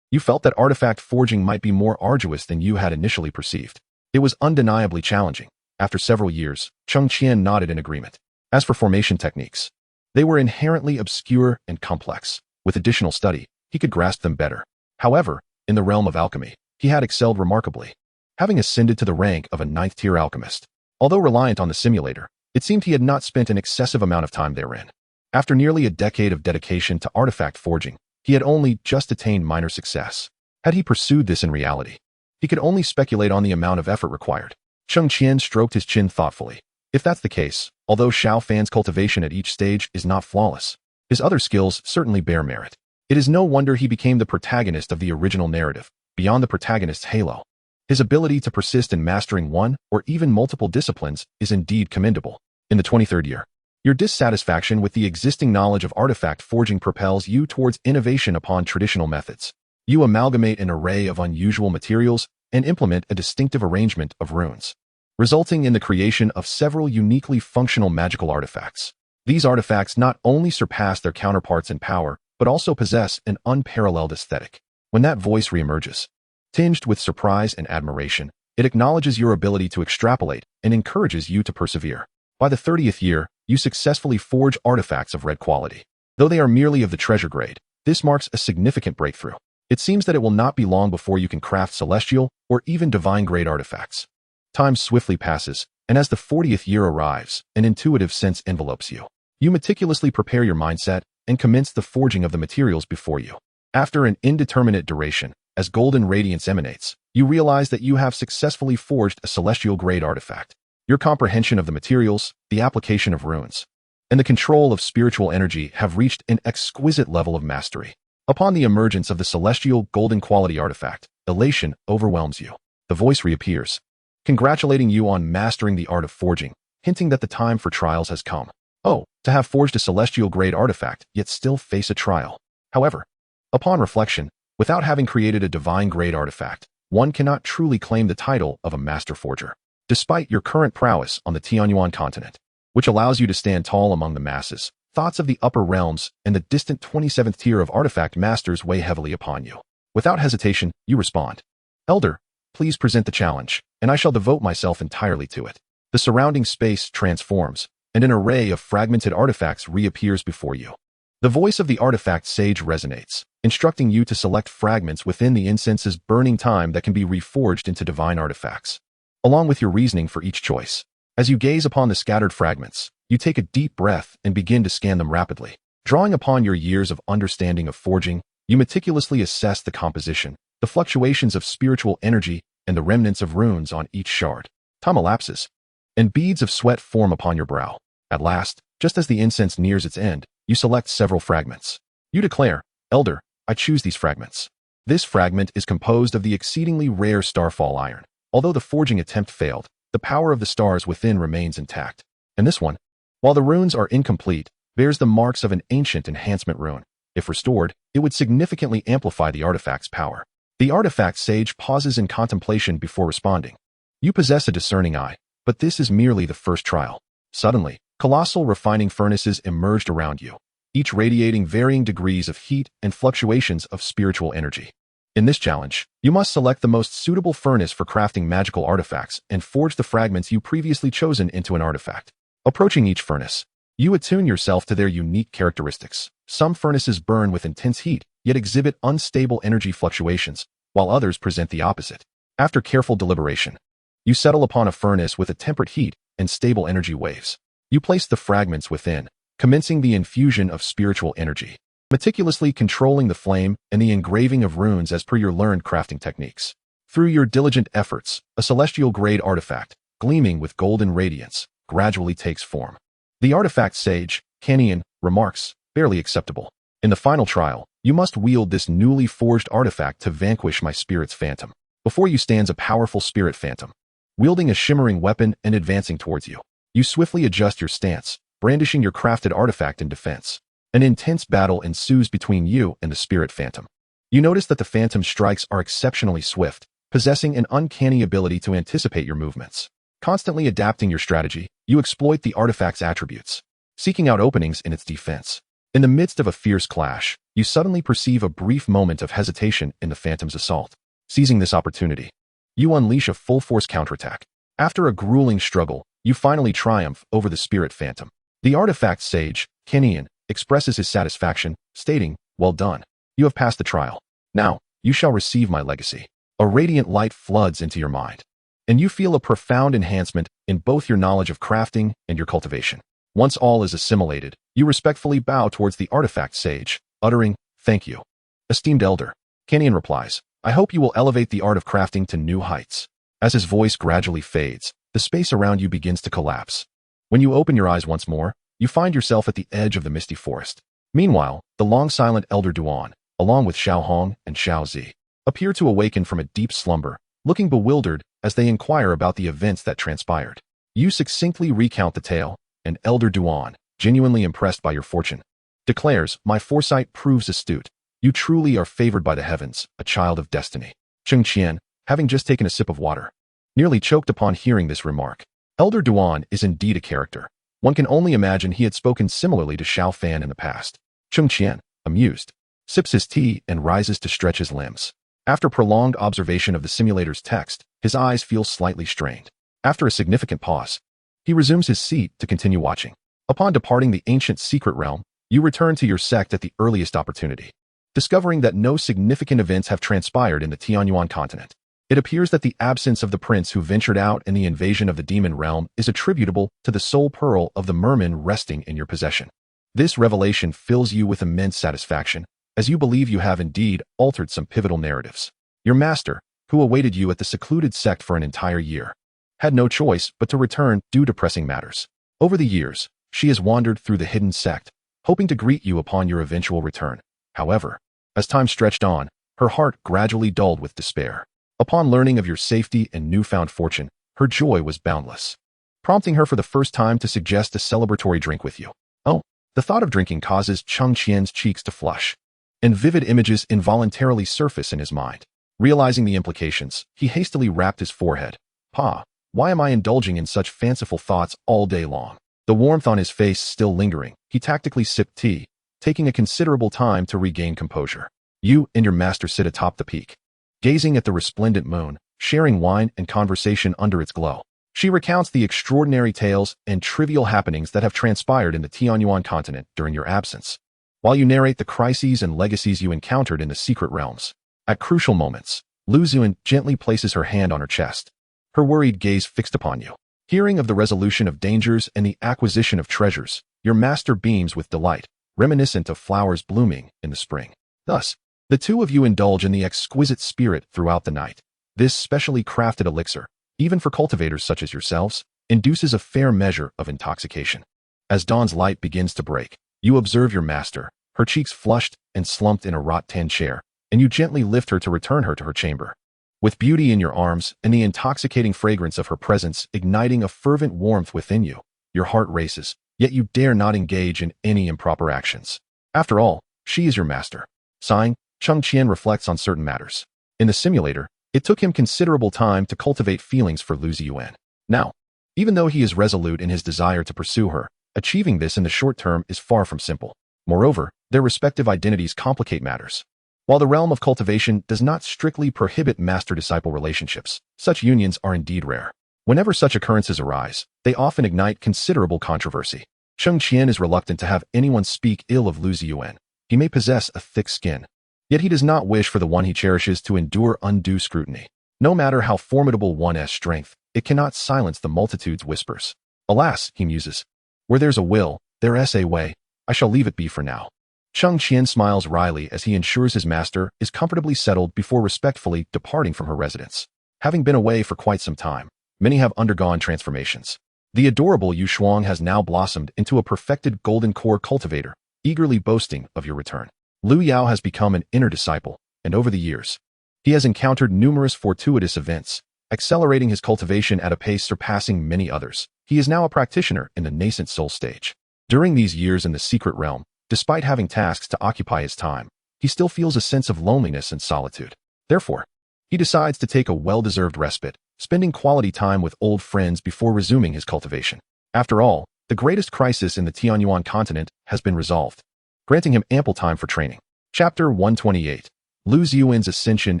you felt that artifact forging might be more arduous than you had initially perceived. It was undeniably challenging. After several years, Cheng Qian nodded in agreement. As for formation techniques, they were inherently obscure and complex. With additional study, he could grasp them better. However, in the realm of alchemy, he had excelled remarkably, having ascended to the rank of a 9th-tier alchemist. Although reliant on the simulator, it seemed he had not spent an excessive amount of time therein. After nearly a decade of dedication to artifact forging, he had only just attained minor success. Had he pursued this in reality, he could only speculate on the amount of effort required. Cheng Qian stroked his chin thoughtfully. If that's the case, although Xiao Fan's cultivation at each stage is not flawless, his other skills certainly bear merit. It is no wonder he became the protagonist of the original narrative, beyond the protagonist's halo. His ability to persist in mastering one or even multiple disciplines is indeed commendable. In the 23rd year, your dissatisfaction with the existing knowledge of artifact forging propels you towards innovation upon traditional methods. You amalgamate an array of unusual materials and implement a distinctive arrangement of runes, resulting in the creation of several uniquely functional magical artifacts. These artifacts not only surpass their counterparts in power, but but also possess an unparalleled aesthetic. When that voice reemerges, tinged with surprise and admiration, it acknowledges your ability to extrapolate and encourages you to persevere. By the 30th year, you successfully forge artifacts of red quality. Though they are merely of the treasure grade, this marks a significant breakthrough. It seems that it will not be long before you can craft celestial or even divine-grade artifacts. Time swiftly passes, and as the 40th year arrives, an intuitive sense envelopes you. You meticulously prepare your mindset and commence the forging of the materials before you. After an indeterminate duration, as golden radiance emanates, you realize that you have successfully forged a celestial-grade artifact. Your comprehension of the materials, the application of runes, and the control of spiritual energy have reached an exquisite level of mastery. Upon the emergence of the celestial golden quality artifact, elation overwhelms you. The voice reappears, congratulating you on mastering the art of forging, hinting that the time for trials has come. Oh, to have forged a celestial-grade artifact, yet still face a trial. However, upon reflection, without having created a divine-grade artifact, one cannot truly claim the title of a master forger. Despite your current prowess on the Tianyuan continent, which allows you to stand tall among the masses, thoughts of the upper realms and the distant 27th tier of artifact masters weigh heavily upon you. Without hesitation, you respond, "Elder, please present the challenge, and I shall devote myself entirely to it." The surrounding space transforms, and an array of fragmented artifacts reappears before you. The voice of the artifact sage resonates, instructing you to select fragments within the incense's burning time that can be reforged into divine artifacts, along with your reasoning for each choice. As you gaze upon the scattered fragments, you take a deep breath and begin to scan them rapidly. Drawing upon your years of understanding of forging, you meticulously assess the composition, the fluctuations of spiritual energy, and the remnants of runes on each shard. Time elapses, and beads of sweat form upon your brow. At last, just as the incense nears its end, you select several fragments. You declare, "Elder, I choose these fragments." This fragment is composed of the exceedingly rare starfall iron. Although the forging attempt failed, the power of the stars within remains intact. And this one, while the runes are incomplete, bears the marks of an ancient enhancement rune. If restored, it would significantly amplify the artifact's power. The artifact sage pauses in contemplation before responding. You possess a discerning eye, but this is merely the first trial. Suddenly, colossal refining furnaces emerged around you, each radiating varying degrees of heat and fluctuations of spiritual energy. In this challenge, you must select the most suitable furnace for crafting magical artifacts and forge the fragments you previously chosen into an artifact. Approaching each furnace, you attune yourself to their unique characteristics. Some furnaces burn with intense heat, yet exhibit unstable energy fluctuations, while others present the opposite. After careful deliberation, you settle upon a furnace with a temperate heat and stable energy waves. You place the fragments within, commencing the infusion of spiritual energy, meticulously controlling the flame and the engraving of runes as per your learned crafting techniques. Through your diligent efforts, a celestial-grade artifact, gleaming with golden radiance, gradually takes form. The artifact sage, Cheng Qian, remarks, "Barely acceptable. In the final trial, you must wield this newly forged artifact to vanquish my spirit's phantom." Before you stands a powerful spirit phantom, wielding a shimmering weapon and advancing towards you. You swiftly adjust your stance, brandishing your crafted artifact in defense. An intense battle ensues between you and the spirit phantom. You notice that the phantom's strikes are exceptionally swift, possessing an uncanny ability to anticipate your movements. Constantly adapting your strategy, you exploit the artifact's attributes, seeking out openings in its defense. In the midst of a fierce clash, you suddenly perceive a brief moment of hesitation in the phantom's assault. Seizing this opportunity, you unleash a full-force counterattack. After a grueling struggle, you finally triumph over the spirit phantom. The artifact sage, Cheng Qian, expresses his satisfaction, stating, "Well done. You have passed the trial. Now, you shall receive my legacy." A radiant light floods into your mind, and you feel a profound enhancement in both your knowledge of crafting and your cultivation. Once all is assimilated, you respectfully bow towards the artifact sage, uttering, "Thank you, esteemed elder." Cheng Qian replies, "I hope you will elevate the art of crafting to new heights." As his voice gradually fades, the space around you begins to collapse. When you open your eyes once more, you find yourself at the edge of the misty forest. Meanwhile, the long-silent elder Duan, along with Xiao Hong and Xiao Zi, appear to awaken from a deep slumber, looking bewildered as they inquire about the events that transpired. You succinctly recount the tale, and Elder Duan, genuinely impressed by your fortune, declares, "My foresight proves astute. You truly are favored by the heavens, a child of destiny." Cheng Qian, having just taken a sip of water, nearly choked upon hearing this remark. Elder Duan is indeed a character. One can only imagine he had spoken similarly to Xiao Fan in the past. Cheng Qian, amused, sips his tea and rises to stretch his limbs. After prolonged observation of the simulator's text, his eyes feel slightly strained. After a significant pause, he resumes his seat to continue watching. Upon departing the ancient secret realm, you return to your sect at the earliest opportunity, discovering that no significant events have transpired in the Tianyuan continent. It appears that the absence of the prince who ventured out in the invasion of the demon realm is attributable to the soul pearl of the merman resting in your possession. This revelation fills you with immense satisfaction, as you believe you have indeed altered some pivotal narratives. Your master, who awaited you at the secluded sect for an entire year, had no choice but to return due to pressing matters. Over the years, she has wandered through the hidden sect, hoping to greet you upon your eventual return. However, as time stretched on, her heart gradually dulled with despair. Upon learning of your safety and newfound fortune, her joy was boundless, prompting her for the first time to suggest a celebratory drink with you. Oh, the thought of drinking causes Cheng Qian's cheeks to flush, and vivid images involuntarily surface in his mind. Realizing the implications, he hastily rapped his forehead. "Pa, why am I indulging in such fanciful thoughts all day long?" The warmth on his face still lingering, he tactically sipped tea, taking a considerable time to regain composure. You and your master sit atop the peak, gazing at the resplendent moon, sharing wine and conversation under its glow. She recounts the extraordinary tales and trivial happenings that have transpired in the Tianyuan continent during your absence, while you narrate the crises and legacies you encountered in the secret realms. At crucial moments, Lu Zuan gently places her hand on her chest, her worried gaze fixed upon you. Hearing of the resolution of dangers and the acquisition of treasures, your master beams with delight, reminiscent of flowers blooming in the spring. Thus, the two of you indulge in the exquisite spirit throughout the night. This specially crafted elixir, even for cultivators such as yourselves, induces a fair measure of intoxication. As dawn's light begins to break, you observe your master, her cheeks flushed and slumped in a wrought-tan chair, and you gently lift her to return her to her chamber. With beauty in your arms and the intoxicating fragrance of her presence igniting a fervent warmth within you, your heart races, yet you dare not engage in any improper actions. After all, she is your master. Sighing, Cheng Qian reflects on certain matters. In the simulator, it took him considerable time to cultivate feelings for Lu Ziyuan. Now, even though he is resolute in his desire to pursue her, achieving this in the short term is far from simple. Moreover, their respective identities complicate matters. While the realm of cultivation does not strictly prohibit master-disciple relationships, such unions are indeed rare. Whenever such occurrences arise, they often ignite considerable controversy. Cheng Qian is reluctant to have anyone speak ill of Lu Ziyuan. He may possess a thick skin, yet he does not wish for the one he cherishes to endure undue scrutiny. No matter how formidable one's strength, it cannot silence the multitude's whispers. Alas, he muses, where there's a will, there's a way. I shall leave it be for now. Cheng Qian smiles wryly as he ensures his master is comfortably settled before respectfully departing from her residence. Having been away for quite some time, many have undergone transformations. The adorable Yu Shuang has now blossomed into a perfected golden core cultivator, eagerly boasting of your return. Liu Yao has become an inner disciple, and over the years, he has encountered numerous fortuitous events, accelerating his cultivation at a pace surpassing many others. He is now a practitioner in the nascent soul stage. During these years in the secret realm, despite having tasks to occupy his time, he still feels a sense of loneliness and solitude. Therefore, he decides to take a well-deserved respite, spending quality time with old friends before resuming his cultivation. After all, the greatest crisis in the Tianyuan continent has been resolved, granting him ample time for training. Chapter 128. Lu Ziyuan's Ascension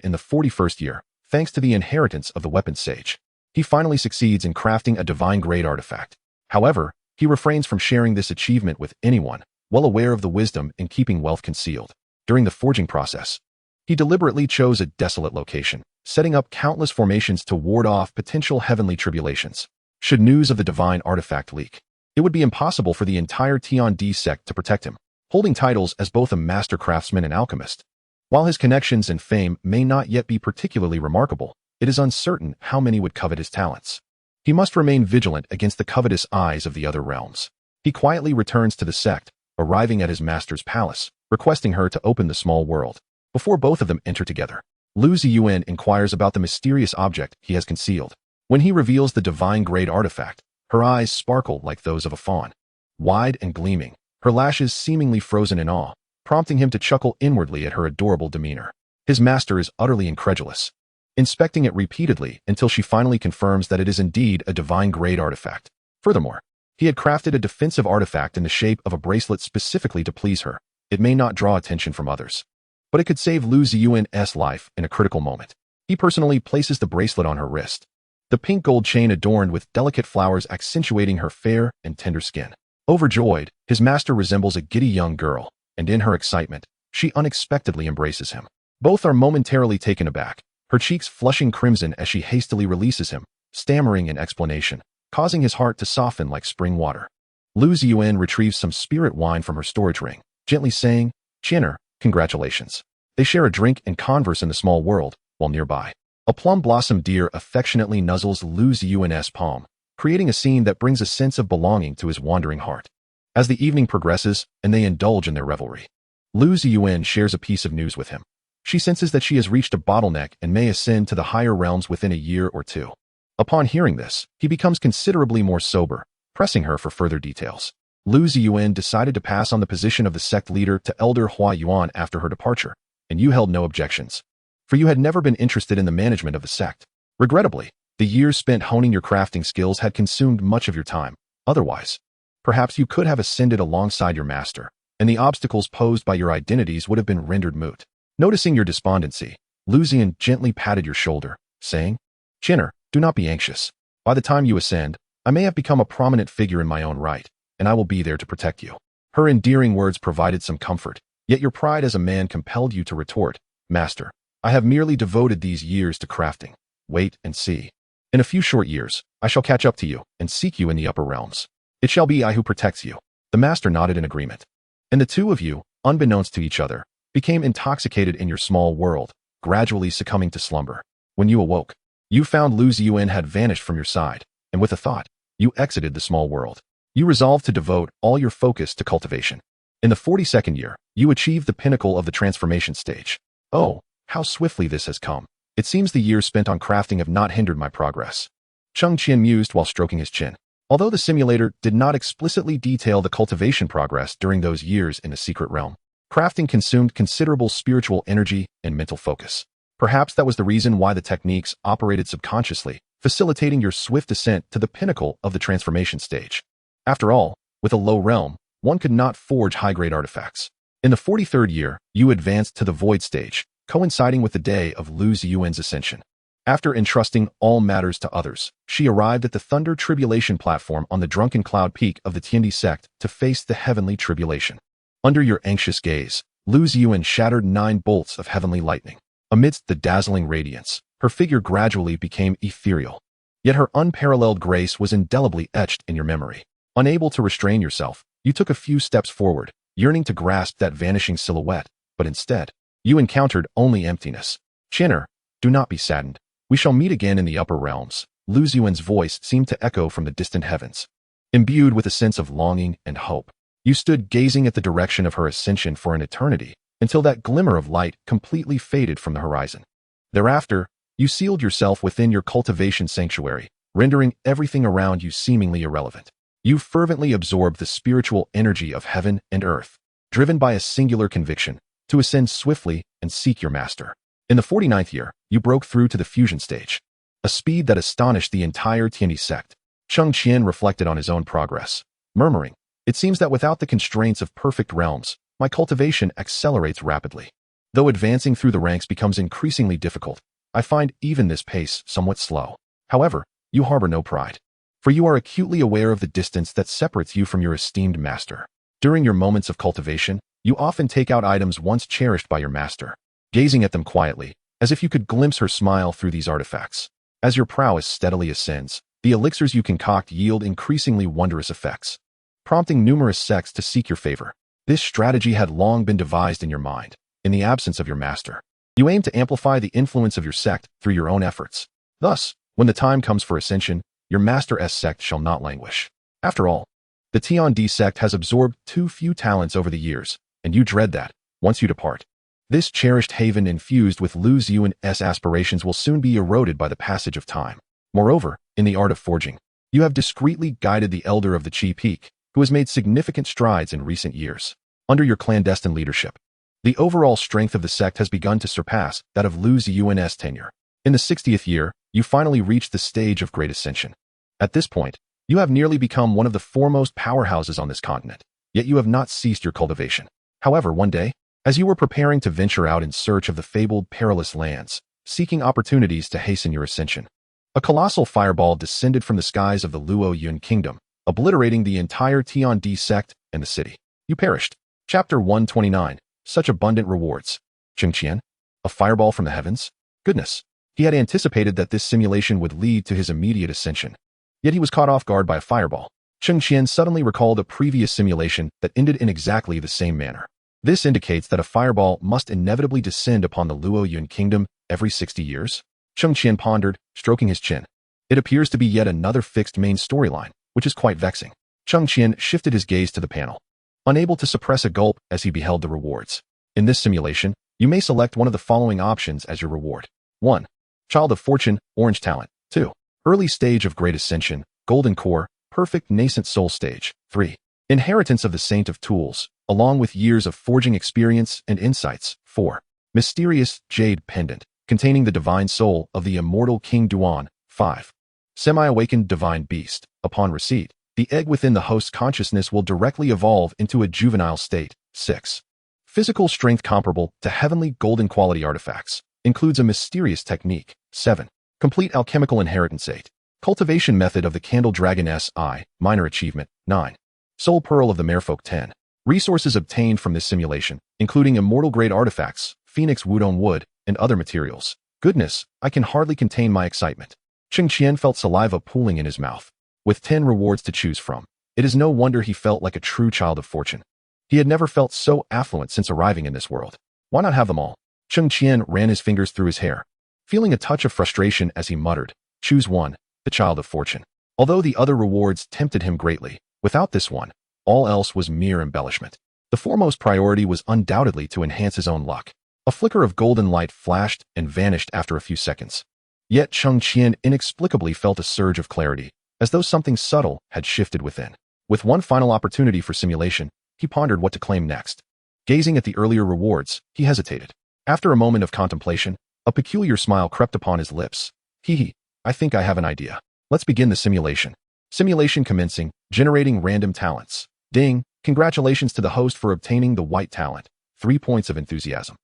in the 41st year, thanks to the inheritance of the weapon sage. He finally succeeds in crafting a divine-grade artifact. However, he refrains from sharing this achievement with anyone, well aware of the wisdom in keeping wealth concealed. During the forging process, he deliberately chose a desolate location, setting up countless formations to ward off potential heavenly tribulations. Should news of the divine artifact leak, it would be impossible for the entire Tiandi sect to protect him. Holding titles as both a master craftsman and alchemist, while his connections and fame may not yet be particularly remarkable, it is uncertain how many would covet his talents. He must remain vigilant against the covetous eyes of the other realms. He quietly returns to the sect, arriving at his master's palace, requesting her to open the small world. Before both of them enter together, Lu Ziyuan inquires about the mysterious object he has concealed. When he reveals the divine-grade artifact, her eyes sparkle like those of a fawn, wide and gleaming, her lashes seemingly frozen in awe, prompting him to chuckle inwardly at her adorable demeanor. His master is utterly incredulous, inspecting it repeatedly until she finally confirms that it is indeed a divine-grade artifact. Furthermore, he had crafted a defensive artifact in the shape of a bracelet specifically to please her, It may not draw attention from others, but it could save Lu Ziyuan's life in a critical moment. He personally places the bracelet on her wrist, the pink gold chain adorned with delicate flowers accentuating her fair and tender skin. Overjoyed, his master resembles a giddy young girl, and in her excitement, she unexpectedly embraces him. Both are momentarily taken aback, her cheeks flushing crimson as she hastily releases him, stammering an explanation, causing his heart to soften like spring water. Lu Ziyuan retrieves some spirit wine from her storage ring, gently saying, "Qianer, congratulations." They share a drink and converse in the small world, while nearby. A plum blossom deer affectionately nuzzles Lu Ziyuan's palm, creating a scene that brings a sense of belonging to his wandering heart. As the evening progresses and they indulge in their revelry, Lu Ziyuan shares a piece of news with him. She senses that she has reached a bottleneck and may ascend to the higher realms within a year or two. Upon hearing this, he becomes considerably more sober, pressing her for further details. Lu Ziyuan decided to pass on the position of the sect leader to Elder Hua Yuan after her departure, and you held no objections, for you had never been interested in the management of the sect. Regrettably, the years spent honing your crafting skills had consumed much of your time. Otherwise, perhaps you could have ascended alongside your master, and the obstacles posed by your identities would have been rendered moot. Noticing your despondency, Lu Ziyuan gently patted your shoulder, saying, "Qianer, do not be anxious. By the time you ascend, I may have become a prominent figure in my own right, and I will be there to protect you." Her endearing words provided some comfort, yet your pride as a man compelled you to retort, "Master, I have merely devoted these years to crafting. Wait and see. In a few short years, I shall catch up to you and seek you in the upper realms. It shall be I who protects you." The master nodded in agreement, and the two of you, unbeknownst to each other, became intoxicated in your small world, gradually succumbing to slumber. When you awoke, you found Lu Ziyuan had vanished from your side, and with a thought, you exited the small world. You resolved to devote all your focus to cultivation. In the 42nd year, you achieved the pinnacle of the transformation stage. Oh, how swiftly this has come. It seems the years spent on crafting have not hindered my progress. Cheng Qian mused while stroking his chin. Although the simulator did not explicitly detail the cultivation progress during those years in the secret realm, crafting consumed considerable spiritual energy and mental focus. Perhaps that was the reason why the techniques operated subconsciously, facilitating your swift ascent to the pinnacle of the transformation stage. After all, with a low realm, one could not forge high-grade artifacts. In the 43rd year, you advanced to the void stage, coinciding with the day of Lu Ziyuan's ascension. After entrusting all matters to others, she arrived at the Thunder Tribulation platform on the Drunken Cloud Peak of the Tiandi sect to face the heavenly tribulation. Under your anxious gaze, Lu Ziyuan shattered 9 bolts of heavenly lightning. Amidst the dazzling radiance, her figure gradually became ethereal. Yet her unparalleled grace was indelibly etched in your memory. Unable to restrain yourself, you took a few steps forward, yearning to grasp that vanishing silhouette, but instead, you encountered only emptiness. "Qianer, do not be saddened. We shall meet again in the upper realms." Lu Ziyuan's voice seemed to echo from the distant heavens. Imbued with a sense of longing and hope, you stood gazing at the direction of her ascension for an eternity, until that glimmer of light completely faded from the horizon. Thereafter, you sealed yourself within your cultivation sanctuary, rendering everything around you seemingly irrelevant. You fervently absorbed the spiritual energy of heaven and earth, driven by a singular conviction, to ascend swiftly and seek your master. In the 49th year, you broke through to the fusion stage, a speed that astonished the entire Tiandi sect. Cheng Qian reflected on his own progress, murmuring, "It seems that without the constraints of perfect realms, my cultivation accelerates rapidly. Though advancing through the ranks becomes increasingly difficult, I find even this pace somewhat slow. However, you harbor no pride, for you are acutely aware of the distance that separates you from your esteemed master. During your moments of cultivation, you often take out items once cherished by your master, gazing at them quietly, as if you could glimpse her smile through these artifacts. As your prowess steadily ascends, the elixirs you concoct yield increasingly wondrous effects, prompting numerous sects to seek your favor. This strategy had long been devised in your mind, in the absence of your master. You aim to amplify the influence of your sect through your own efforts. Thus, when the time comes for ascension, your master's sect shall not languish. After all, the Tiandi sect has absorbed too few talents over the years, and you dread that, once you depart, this cherished haven infused with Lu Ziyuan's aspirations will soon be eroded by the passage of time. Moreover, in the art of forging, you have discreetly guided the elder of the Qi Peak, who has made significant strides in recent years. Under your clandestine leadership, the overall strength of the sect has begun to surpass that of Lu Ziyuan's tenure. In the 60th year, you finally reached the stage of great ascension. At this point, you have nearly become one of the foremost powerhouses on this continent, yet you have not ceased your cultivation. However, one day, as you were preparing to venture out in search of the fabled perilous lands, seeking opportunities to hasten your ascension, a colossal fireball descended from the skies of the Luo Yun kingdom, obliterating the entire Tiandi sect and the city. You perished. Chapter 129. Such abundant rewards. Cheng Qian? A fireball from the heavens? Goodness. He had anticipated that this simulation would lead to his immediate ascension. Yet he was caught off guard by a fireball. Cheng Qian suddenly recalled a previous simulation that ended in exactly the same manner. This indicates that a fireball must inevitably descend upon the Luo Yun kingdom every 60 years. Cheng Qian pondered, stroking his chin. It appears to be yet another fixed main storyline, which is quite vexing. Cheng Qian shifted his gaze to the panel, unable to suppress a gulp as he beheld the rewards. In this simulation, you may select one of the following options as your reward. 1. Child of Fortune, Orange Talent. 2. Early Stage of Great Ascension, Golden Core, Perfect Nascent Soul Stage. 3. Inheritance of the Saint of Tools, along with years of forging experience and insights. 4. Mysterious Jade Pendant, containing the divine soul of the immortal King Duan. 5. Semi-awakened Divine Beast. Upon receipt, the egg within the host's consciousness will directly evolve into a juvenile state. 6. Physical strength comparable to heavenly golden quality artifacts. Includes a mysterious technique. 7. Complete alchemical inheritance. 8. Cultivation method of the Candle Dragon S.I. Minor achievement. 9. Soul Pearl of the Merfolk. 10. Resources obtained from this simulation, including immortal-grade artifacts, Phoenix Wudong wood, and other materials. Goodness, I can hardly contain my excitement. Cheng Qian felt saliva pooling in his mouth. With 10 rewards to choose from, it is no wonder he felt like a true child of fortune. He had never felt so affluent since arriving in this world. Why not have them all? Cheng Qian ran his fingers through his hair, feeling a touch of frustration as he muttered, choose one, the child of fortune. Although the other rewards tempted him greatly, without this one, all else was mere embellishment. The foremost priority was undoubtedly to enhance his own luck. A flicker of golden light flashed and vanished after a few seconds. Yet Cheng Qian inexplicably felt a surge of clarity, as though something subtle had shifted within. With one final opportunity for simulation, he pondered what to claim next. Gazing at the earlier rewards, he hesitated. After a moment of contemplation, a peculiar smile crept upon his lips. Hee, I think I have an idea. Let's begin the simulation. Simulation commencing, generating random talents. Ding, congratulations to the host for obtaining the white talent. 3 points of enthusiasm.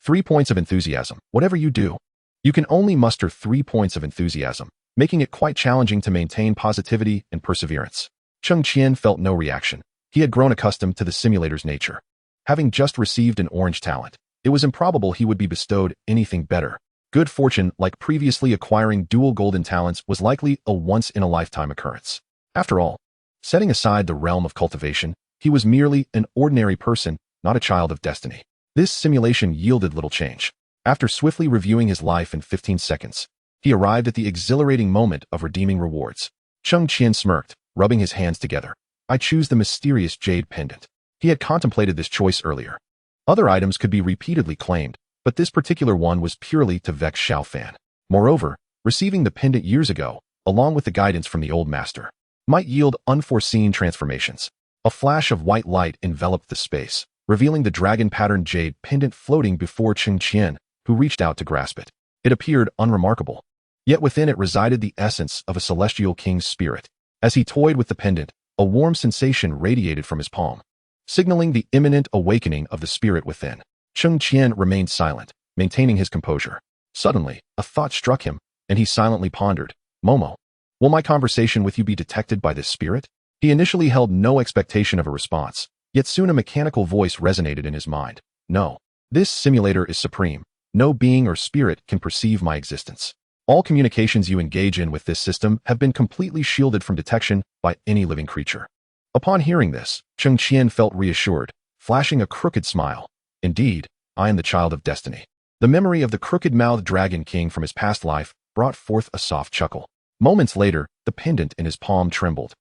3 points of enthusiasm. Whatever you do, you can only muster 3 points of enthusiasm, making it quite challenging to maintain positivity and perseverance. Cheng Qian felt no reaction. He had grown accustomed to the simulator's nature. Having just received an orange talent, it was improbable he would be bestowed anything better. Good fortune, like previously acquiring dual golden talents, was likely a once-in-a-lifetime occurrence. After all, setting aside the realm of cultivation, he was merely an ordinary person, not a child of destiny. This simulation yielded little change. After swiftly reviewing his life in 15 seconds, he arrived at the exhilarating moment of redeeming rewards. Cheng Qian smirked, rubbing his hands together. I choose the mysterious jade pendant. He had contemplated this choice earlier. Other items could be repeatedly claimed, but this particular one was purely to vex Xiaofan. Moreover, receiving the pendant years ago, along with the guidance from the old master, might yield unforeseen transformations. A flash of white light enveloped the space, revealing the dragon-patterned jade pendant floating before Cheng Qian, who reached out to grasp it. It appeared unremarkable, yet within it resided the essence of a celestial king's spirit. As he toyed with the pendant, a warm sensation radiated from his palm, signaling the imminent awakening of the spirit within. Cheng Qian remained silent, maintaining his composure. Suddenly, a thought struck him, and he silently pondered, Momo, will my conversation with you be detected by this spirit? He initially held no expectation of a response, yet soon a mechanical voice resonated in his mind. No, this simulator is supreme. No being or spirit can perceive my existence. All communications you engage in with this system have been completely shielded from detection by any living creature. Upon hearing this, Cheng Qian felt reassured, flashing a crooked smile. Indeed, I am the child of destiny. The memory of the crooked-mouthed dragon king from his past life brought forth a soft chuckle. Moments later, the pendant in his palm trembled,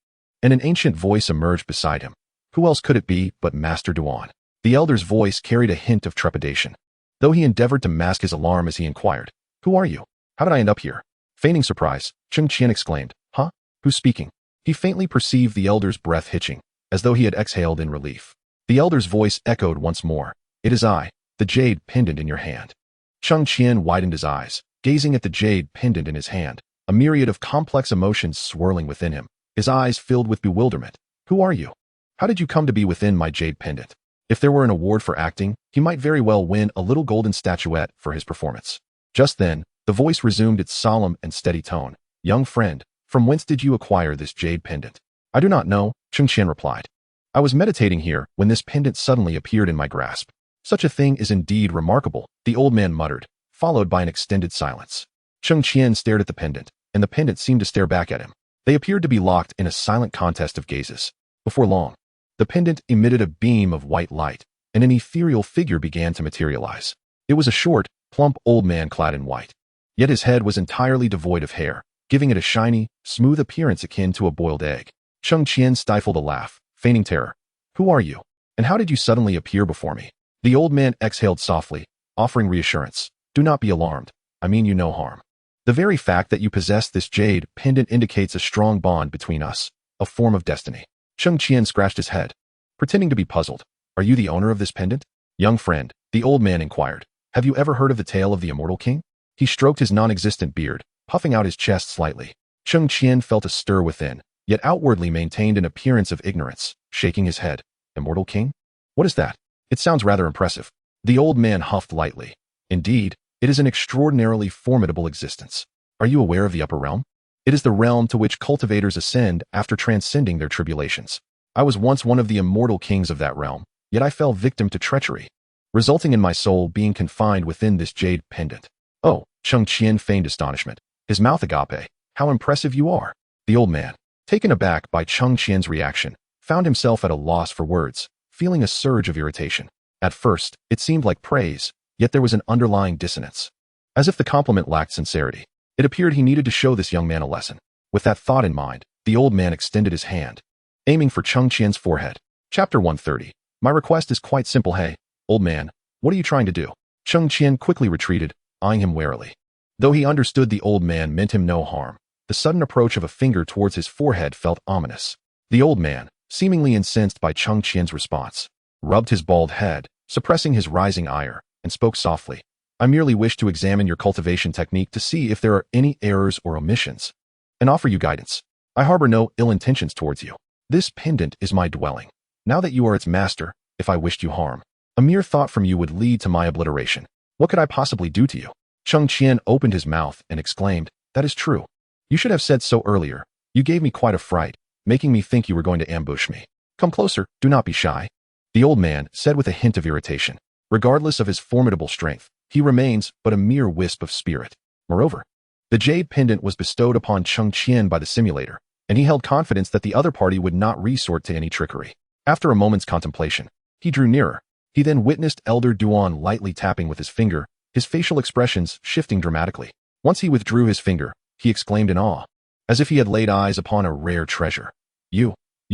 and an ancient voice emerged beside him. Who else could it be but Master Duan? The elder's voice carried a hint of trepidation, though he endeavored to mask his alarm as he inquired, Who are you? How did I end up here? Feigning surprise, Cheng Qian exclaimed, Huh? Who's speaking? He faintly perceived the elder's breath hitching, as though he had exhaled in relief. The elder's voice echoed once more, It is I, the jade pendant in your hand. Cheng Qian widened his eyes, gazing at the jade pendant in his hand, a myriad of complex emotions swirling within him, his eyes filled with bewilderment. Who are you? How did you come to be within my jade pendant? If there were an award for acting, he might very well win a little golden statuette for his performance. Just then, the voice resumed its solemn and steady tone. Young friend, from whence did you acquire this jade pendant? I do not know, Cheng Qian replied. I was meditating here when this pendant suddenly appeared in my grasp. Such a thing is indeed remarkable, the old man muttered, followed by an extended silence. Cheng Qian stared at the pendant, and the pendant seemed to stare back at him. They appeared to be locked in a silent contest of gazes. Before long, the pendant emitted a beam of white light, and an ethereal figure began to materialize. It was a short, plump old man clad in white. Yet his head was entirely devoid of hair, giving it a shiny, smooth appearance akin to a boiled egg. Cheng Qian stifled a laugh, feigning terror. Who are you? And how did you suddenly appear before me? The old man exhaled softly, offering reassurance. Do not be alarmed. I mean you no harm. The very fact that you possess this jade pendant indicates a strong bond between us, a form of destiny. Cheng Qian scratched his head, pretending to be puzzled. Are you the owner of this pendant? Young friend, the old man inquired. Have you ever heard of the tale of the immortal king? He stroked his non-existent beard, puffing out his chest slightly. Cheng Qian felt a stir within, yet outwardly maintained an appearance of ignorance, shaking his head. Immortal king? What is that? It sounds rather impressive. The old man huffed lightly. Indeed, it is an extraordinarily formidable existence. Are you aware of the upper realm? It is the realm to which cultivators ascend after transcending their tribulations. I was once one of the immortal kings of that realm, yet I fell victim to treachery, resulting in my soul being confined within this jade pendant. Oh, Cheng Qian feigned astonishment, his mouth agape. How impressive you are. The old man, taken aback by Cheng Qian's reaction, found himself at a loss for words, feeling a surge of irritation. At first, it seemed like praise, yet there was an underlying dissonance. As if the compliment lacked sincerity, it appeared he needed to show this young man a lesson. With that thought in mind, the old man extended his hand, aiming for Cheng Qian's forehead. Chapter 130. My request is quite simple. Hey, old man, what are you trying to do? Cheng Qian quickly retreated, eyeing him warily. Though he understood the old man meant him no harm, the sudden approach of a finger towards his forehead felt ominous. The old man, seemingly incensed by Cheng Qian's response, rubbed his bald head, suppressing his rising ire, and spoke softly. I merely wish to examine your cultivation technique to see if there are any errors or omissions, and offer you guidance. I harbor no ill intentions towards you. This pendant is my dwelling. Now that you are its master, if I wished you harm, a mere thought from you would lead to my obliteration. What could I possibly do to you? Cheng Qian opened his mouth and exclaimed, That is true. You should have said so earlier. You gave me quite a fright, making me think you were going to ambush me. Come closer, do not be shy. The old man said with a hint of irritation. Regardless of his formidable strength, he remains but a mere wisp of spirit. Moreover, the jade pendant was bestowed upon Cheng Qian by the simulator, and he held confidence that the other party would not resort to any trickery. After a moment's contemplation, he drew nearer. He then witnessed Elder Duan lightly tapping with his finger, his facial expressions shifting dramatically. Once he withdrew his finger, he exclaimed in awe, as if he had laid eyes upon a rare treasure. You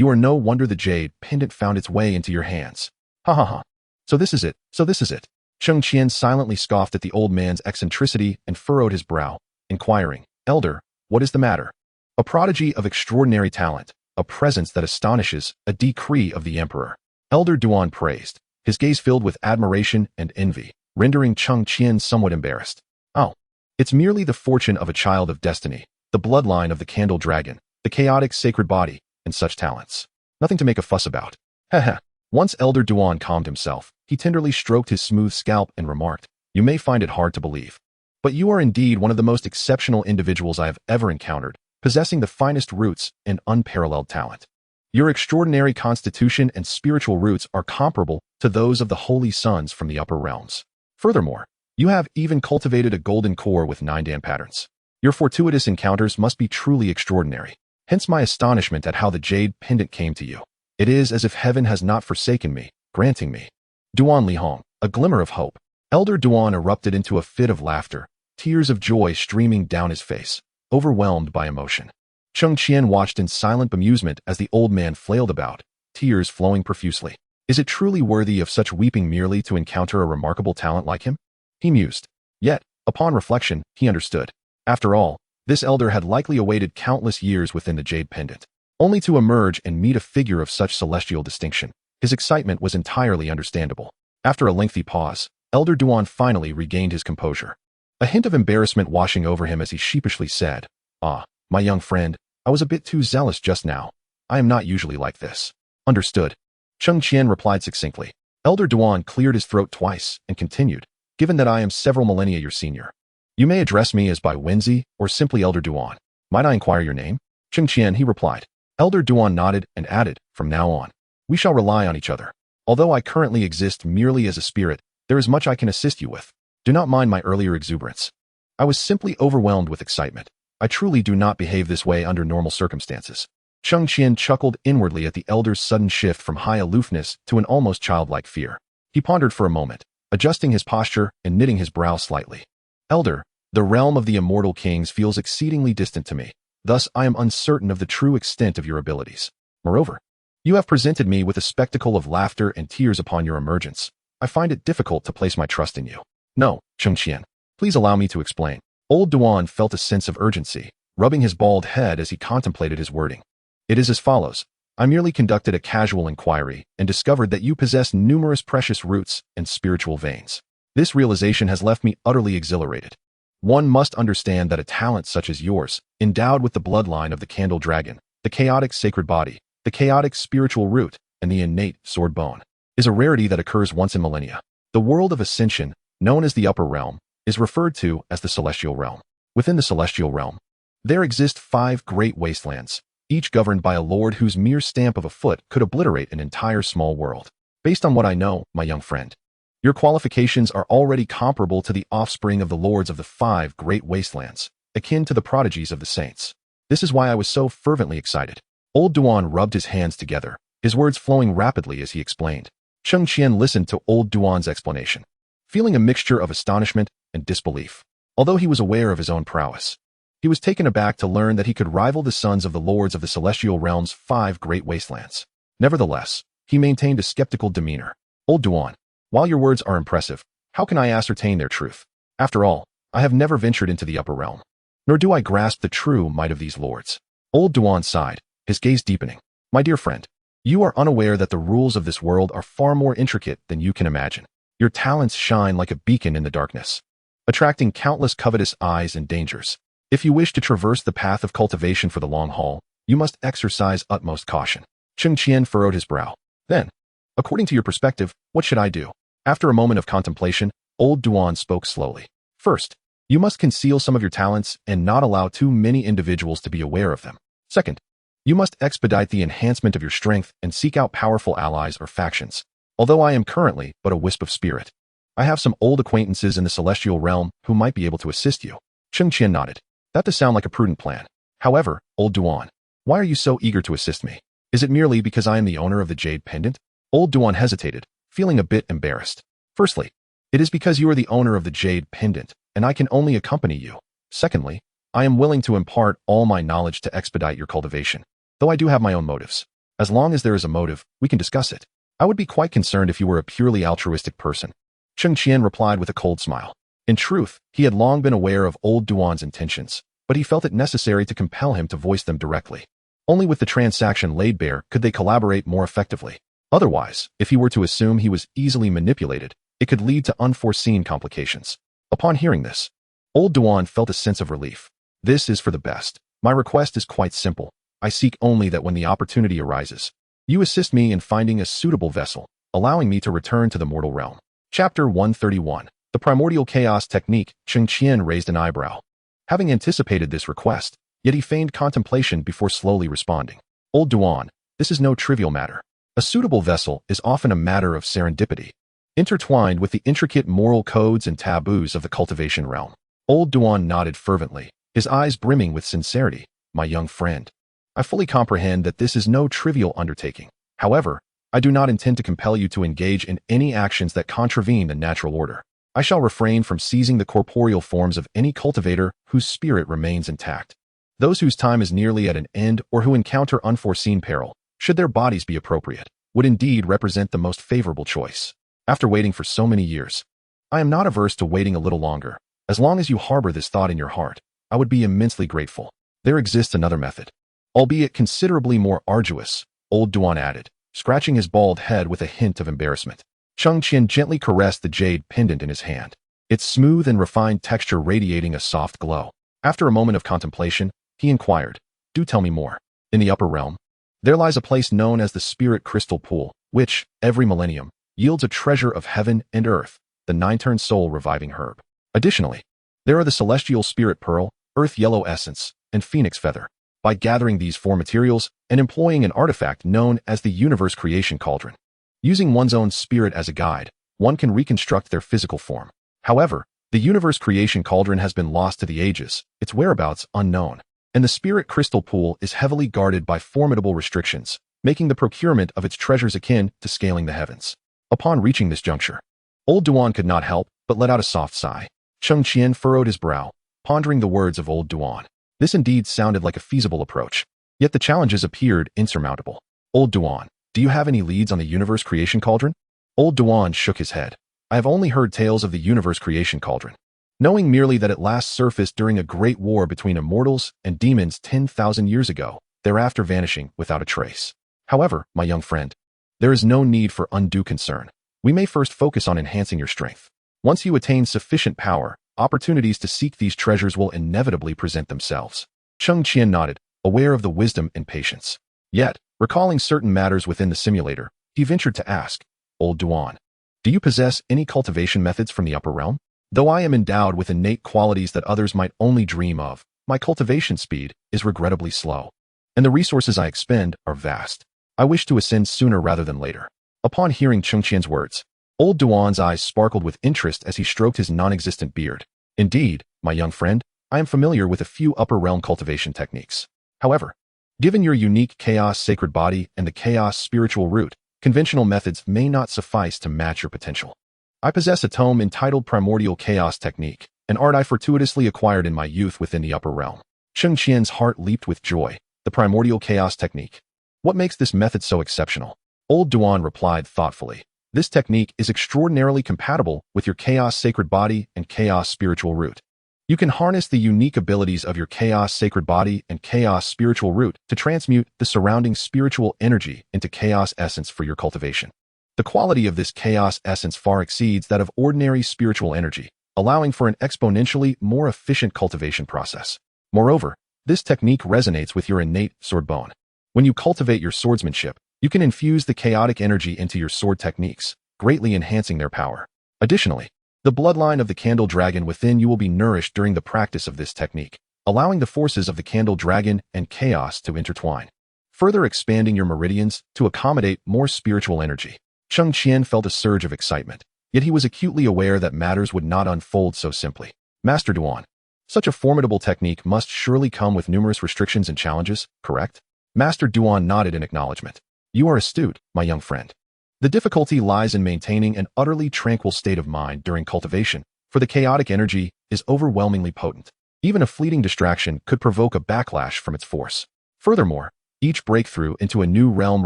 are no wonder the jade pendant found its way into your hands. Ha ha ha. So this is it. Cheng Qian silently scoffed at the old man's eccentricity and furrowed his brow, inquiring, Elder, what is the matter? A prodigy of extraordinary talent, a presence that astonishes, a decree of the emperor. Elder Duan praised, his gaze filled with admiration and envy, rendering Cheng Qian somewhat embarrassed. Oh, it's merely the fortune of a child of destiny, the bloodline of the candle dragon, the chaotic sacred body, and such talents. Nothing to make a fuss about. Heh. Once Elder Duan calmed himself, he tenderly stroked his smooth scalp and remarked, You may find it hard to believe, but you are indeed one of the most exceptional individuals I have ever encountered, possessing the finest roots and unparalleled talent. Your extraordinary constitution and spiritual roots are comparable to those of the holy sons from the upper realms. Furthermore, you have even cultivated a golden core with 9 Dan patterns. Your fortuitous encounters must be truly extraordinary. Hence my astonishment at how the jade pendant came to you. It is as if heaven has not forsaken me, granting me. Duan Lihong, a glimmer of hope. Elder Duan erupted into a fit of laughter, tears of joy streaming down his face, overwhelmed by emotion. Cheng Qian watched in silent bemusement as the old man flailed about, tears flowing profusely. Is it truly worthy of such weeping merely to encounter a remarkable talent like him? He mused. Yet, upon reflection, he understood. After all, this elder had likely awaited countless years within the jade pendant, only to emerge and meet a figure of such celestial distinction. His excitement was entirely understandable. After a lengthy pause, Elder Duan finally regained his composure. A hint of embarrassment washing over him as he sheepishly said, My young friend, I was a bit too zealous just now. I am not usually like this. Understood. Cheng Qian replied succinctly. Elder Duan cleared his throat twice and continued, given that I am several millennia your senior. You may address me as by Wenzi or simply Elder Duan. Might I inquire your name? Cheng Qian, he replied. Elder Duan nodded and added, from now on, we shall rely on each other. Although I currently exist merely as a spirit, there is much I can assist you with. Do not mind my earlier exuberance. I was simply overwhelmed with excitement. I truly do not behave this way under normal circumstances. Cheng Qian chuckled inwardly at the elder's sudden shift from high aloofness to an almost childlike fear. He pondered for a moment, adjusting his posture and knitting his brow slightly. Elder, the realm of the immortal kings feels exceedingly distant to me. Thus, I am uncertain of the true extent of your abilities. Moreover, you have presented me with a spectacle of laughter and tears upon your emergence. I find it difficult to place my trust in you. No, Cheng Qian. Please allow me to explain. Old Duan felt a sense of urgency, rubbing his bald head as he contemplated his wording. It is as follows. I merely conducted a casual inquiry and discovered that you possess numerous precious roots and spiritual veins. This realization has left me utterly exhilarated. One must understand that a talent such as yours, endowed with the bloodline of the Candle Dragon, the chaotic sacred body, the chaotic spiritual root, and the innate sword bone, is a rarity that occurs once in millennia. The world of ascension, known as the upper realm, is referred to as the celestial realm. Within the celestial realm, there exist 5 great wastelands, each governed by a lord whose mere stamp of a foot could obliterate an entire small world. Based on what I know, my young friend, your qualifications are already comparable to the offspring of the lords of the 5 great wastelands, akin to the prodigies of the saints. This is why I was so fervently excited. Old Duan rubbed his hands together, his words flowing rapidly as he explained. Cheng Qian listened to Old Duan's explanation, feeling a mixture of astonishment and disbelief. Although he was aware of his own prowess, he was taken aback to learn that he could rival the sons of the lords of the celestial realm's 5 great wastelands. Nevertheless, he maintained a skeptical demeanor. Old Duan, while your words are impressive, how can I ascertain their truth? After all, I have never ventured into the upper realm, nor do I grasp the true might of these lords. Old Duan sighed, his gaze deepening. My dear friend, you are unaware that the rules of this world are far more intricate than you can imagine. Your talents shine like a beacon in the darkness, attracting countless covetous eyes and dangers. If you wish to traverse the path of cultivation for the long haul, you must exercise utmost caution. Cheng Qian furrowed his brow. Then, according to your perspective, what should I do? After a moment of contemplation, Old Duan spoke slowly. First, you must conceal some of your talents and not allow too many individuals to be aware of them. Second, you must expedite the enhancement of your strength and seek out powerful allies or factions. Although I am currently but a wisp of spirit, I have some old acquaintances in the celestial realm who might be able to assist you. Cheng Qian nodded. That does sound like a prudent plan. However, Old Duan, why are you so eager to assist me? Is it merely because I am the owner of the jade pendant? Old Duan hesitated, feeling a bit embarrassed. Firstly, it is because you are the owner of the jade pendant, and I can only accompany you. Secondly, I am willing to impart all my knowledge to expedite your cultivation, though I do have my own motives. As long as there is a motive, we can discuss it. I would be quite concerned if you were a purely altruistic person. Cheng Qian replied with a cold smile. In truth, he had long been aware of Old Duan's intentions, but he felt it necessary to compel him to voice them directly. Only with the transaction laid bare could they collaborate more effectively. Otherwise, if he were to assume he was easily manipulated, it could lead to unforeseen complications. Upon hearing this, Old Duan felt a sense of relief. This is for the best. My request is quite simple. I seek only that when the opportunity arises, you assist me in finding a suitable vessel, allowing me to return to the mortal realm. Chapter 131. The Primordial Chaos Technique. Cheng Qian raised an eyebrow, having anticipated this request, yet he feigned contemplation before slowly responding. Old Duan, this is no trivial matter. A suitable vessel is often a matter of serendipity, intertwined with the intricate moral codes and taboos of the cultivation realm. Old Duan nodded fervently, his eyes brimming with sincerity. My young friend, I fully comprehend that this is no trivial undertaking. However, I do not intend to compel you to engage in any actions that contravene the natural order. I shall refrain from seizing the corporeal forms of any cultivator whose spirit remains intact. Those whose time is nearly at an end or who encounter unforeseen peril, should their bodies be appropriate, would indeed represent the most favorable choice. After waiting for so many years, I am not averse to waiting a little longer. As long as you harbor this thought in your heart, I would be immensely grateful. There exists another method, albeit considerably more arduous, Old Duan added, scratching his bald head with a hint of embarrassment. Cheng Qian gently caressed the jade pendant in his hand, its smooth and refined texture radiating a soft glow. After a moment of contemplation, he inquired, do tell me more. In the upper realm, there lies a place known as the Spirit Crystal Pool, which, every millennium, yields a treasure of heaven and earth, the 9-turn soul reviving herb. Additionally, there are the celestial spirit pearl, earth yellow essence, and phoenix feather. By gathering these 4 materials and employing an artifact known as the universe creation cauldron, using one's own spirit as a guide, one can reconstruct their physical form. However, the universe creation cauldron has been lost to the ages, its whereabouts unknown, and the spirit crystal pool is heavily guarded by formidable restrictions, making the procurement of its treasures akin to scaling the heavens. Upon reaching this juncture, old Duan could not help but let out a soft sigh. Cheng Qian furrowed his brow, pondering the words of old Duan. This indeed sounded like a feasible approach, yet the challenges appeared insurmountable. Old Duan, do you have any leads on the universe creation cauldron? Old Duan shook his head. I have only heard tales of the universe creation cauldron, knowing merely that it last surfaced during a great war between immortals and demons 10,000 years ago, thereafter vanishing without a trace. However, my young friend, there is no need for undue concern. We may first focus on enhancing your strength. Once you attain sufficient power, opportunities to seek these treasures will inevitably present themselves. Cheng Qian nodded, aware of the wisdom and patience. Yet, recalling certain matters within the simulator, he ventured to ask, Old Duan, do you possess any cultivation methods from the upper realm? Though I am endowed with innate qualities that others might only dream of, my cultivation speed is regrettably slow, and the resources I expend are vast. I wish to ascend sooner rather than later. Upon hearing Cheng Qian's words, old Duan's eyes sparkled with interest as he stroked his non-existent beard. Indeed, my young friend, I am familiar with a few upper realm cultivation techniques. However, given your unique chaos sacred body and the chaos spiritual root, conventional methods may not suffice to match your potential. I possess a tome entitled Primordial Chaos Technique, an art I fortuitously acquired in my youth within the upper realm. Cheng Qian's heart leaped with joy. The Primordial Chaos Technique. What makes this method so exceptional? Old Duan replied thoughtfully. This technique is extraordinarily compatible with your chaos sacred body and chaos spiritual root. You can harness the unique abilities of your chaos sacred body and chaos spiritual root to transmute the surrounding spiritual energy into chaos essence for your cultivation. The quality of this chaos essence far exceeds that of ordinary spiritual energy, allowing for an exponentially more efficient cultivation process. Moreover, this technique resonates with your innate sword bone. When you cultivate your swordsmanship, you can infuse the chaotic energy into your sword techniques, greatly enhancing their power. Additionally, the bloodline of the candle dragon within you will be nourished during the practice of this technique, allowing the forces of the candle dragon and chaos to intertwine, further expanding your meridians to accommodate more spiritual energy. Cheng Qian felt a surge of excitement, yet he was acutely aware that matters would not unfold so simply. Master Duan, such a formidable technique must surely come with numerous restrictions and challenges, correct? Master Duan nodded in acknowledgement. You are astute, my young friend. The difficulty lies in maintaining an utterly tranquil state of mind during cultivation, for the chaotic energy is overwhelmingly potent. Even a fleeting distraction could provoke a backlash from its force. Furthermore, each breakthrough into a new realm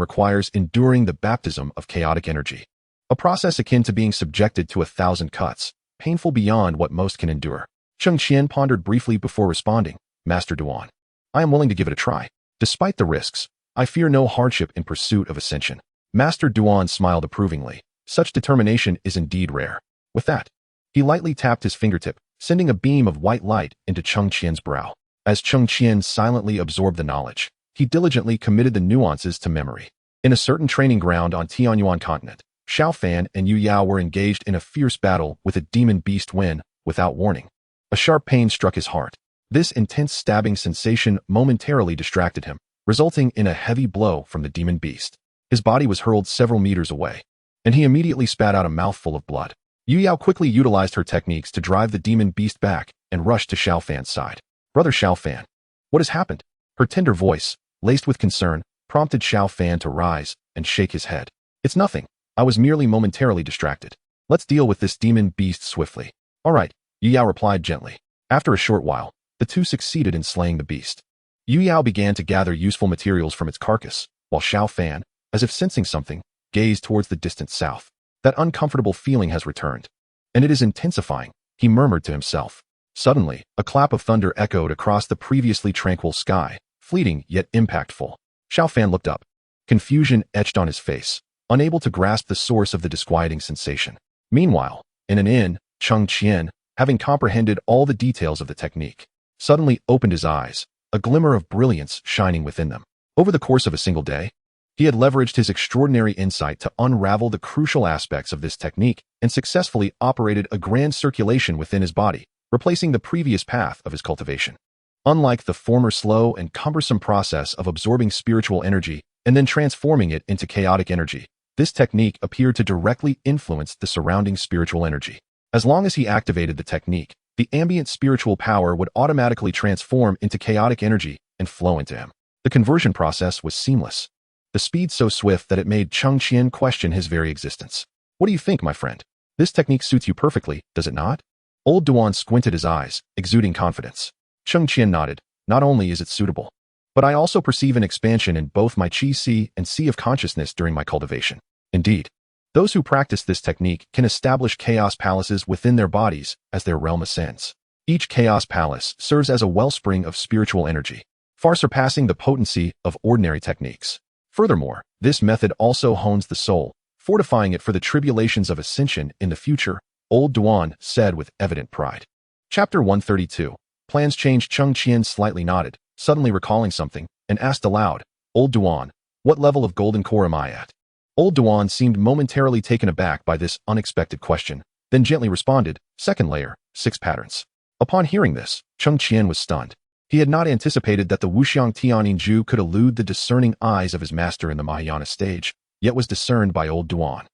requires enduring the baptism of chaotic energy, a process akin to being subjected to 1,000 cuts, painful beyond what most can endure. Cheng Qian pondered briefly before responding, Master Duan, I am willing to give it a try. Despite the risks, I fear no hardship in pursuit of ascension. Master Duan smiled approvingly. Such determination is indeed rare. With that, he lightly tapped his fingertip, sending a beam of white light into Cheng Qian's brow. As Cheng Qian silently absorbed the knowledge, he diligently committed the nuances to memory. In a certain training ground on Tianyuan continent, Xiao Fan and Yue Yao were engaged in a fierce battle with a demon beast when, without warning, a sharp pain struck his heart. This intense stabbing sensation momentarily distracted him, resulting in a heavy blow from the demon beast. His body was hurled several meters away, and he immediately spat out a mouthful of blood. Yue Yao quickly utilized her techniques to drive the demon beast back and rushed to Xiao Fan's side. Brother Xiao Fan, what has happened? Her tender voice, laced with concern, prompted Xiao Fan to rise and shake his head. It's nothing. I was merely momentarily distracted. Let's deal with this demon beast swiftly. All right, Yue Yao replied gently. After a short while, the two succeeded in slaying the beast. Yue Yao began to gather useful materials from its carcass, while Xiao Fan, as if sensing something, gazed towards the distant south. That uncomfortable feeling has returned, and it is intensifying, he murmured to himself. Suddenly, a clap of thunder echoed across the previously tranquil sky, fleeting yet impactful. Xiao Fan looked up. Confusion etched on his face, unable to grasp the source of the disquieting sensation. Meanwhile, in an inn, Cheng Qian, having comprehended all the details of the technique, suddenly opened his eyes, a glimmer of brilliance shining within them. Over the course of a single day, He had leveraged his extraordinary insight to unravel the crucial aspects of this technique and successfully operated a grand circulation within his body, replacing the previous path of his cultivation. Unlike the former slow and cumbersome process of absorbing spiritual energy and then transforming it into chaotic energy, this technique appeared to directly influence the surrounding spiritual energy. As long as he activated the technique, the ambient spiritual power would automatically transform into chaotic energy and flow into him. The conversion process was seamless. The speed so swift that it made Cheng Qian question his very existence. What do you think, my friend? This technique suits you perfectly, does it not? Old Duan squinted his eyes, exuding confidence. Cheng Qian nodded. Not only is it suitable, but I also perceive an expansion in both my Qi Si and Sea of consciousness during my cultivation. Indeed, those who practice this technique can establish chaos palaces within their bodies as their realm ascends. Each chaos palace serves as a wellspring of spiritual energy, far surpassing the potency of ordinary techniques. Furthermore, this method also hones the soul, fortifying it for the tribulations of ascension in the future, Old Duan said with evident pride. Chapter 132. Plans changed. Cheng Qian slightly nodded, suddenly recalling something, and asked aloud, Old Duan, what level of golden core am I at? Old Duan seemed momentarily taken aback by this unexpected question, then gently responded, second layer, 6 patterns. Upon hearing this, Cheng Qian was stunned. He had not anticipated that the Wuxiang Tianjinju could elude the discerning eyes of his master in the Mahayana stage, yet was discerned by Old Duan,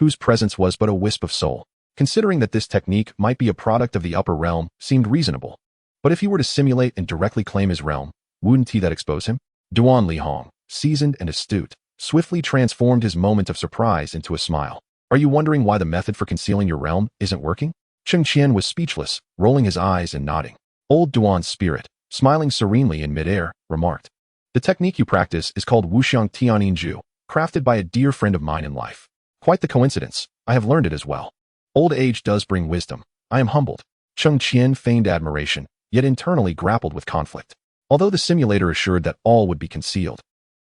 whose presence was but a wisp of soul. Considering that this technique might be a product of the upper realm seemed reasonable. But if he were to simulate and directly claim his realm, wouldn't that expose him? Duan Lihong, seasoned and astute, swiftly transformed his moment of surprise into a smile. Are you wondering why the method for concealing your realm isn't working? Cheng Qian was speechless, rolling his eyes and nodding. Old Duan's spirit, smiling serenely in midair, remarked, the technique you practice is called Wuxiang Tianjinju, crafted by a dear friend of mine in life. Quite the coincidence, I have learned it as well. Old age does bring wisdom. I am humbled. Cheng Qian feigned admiration, yet internally grappled with conflict. Although the simulator assured that all would be concealed,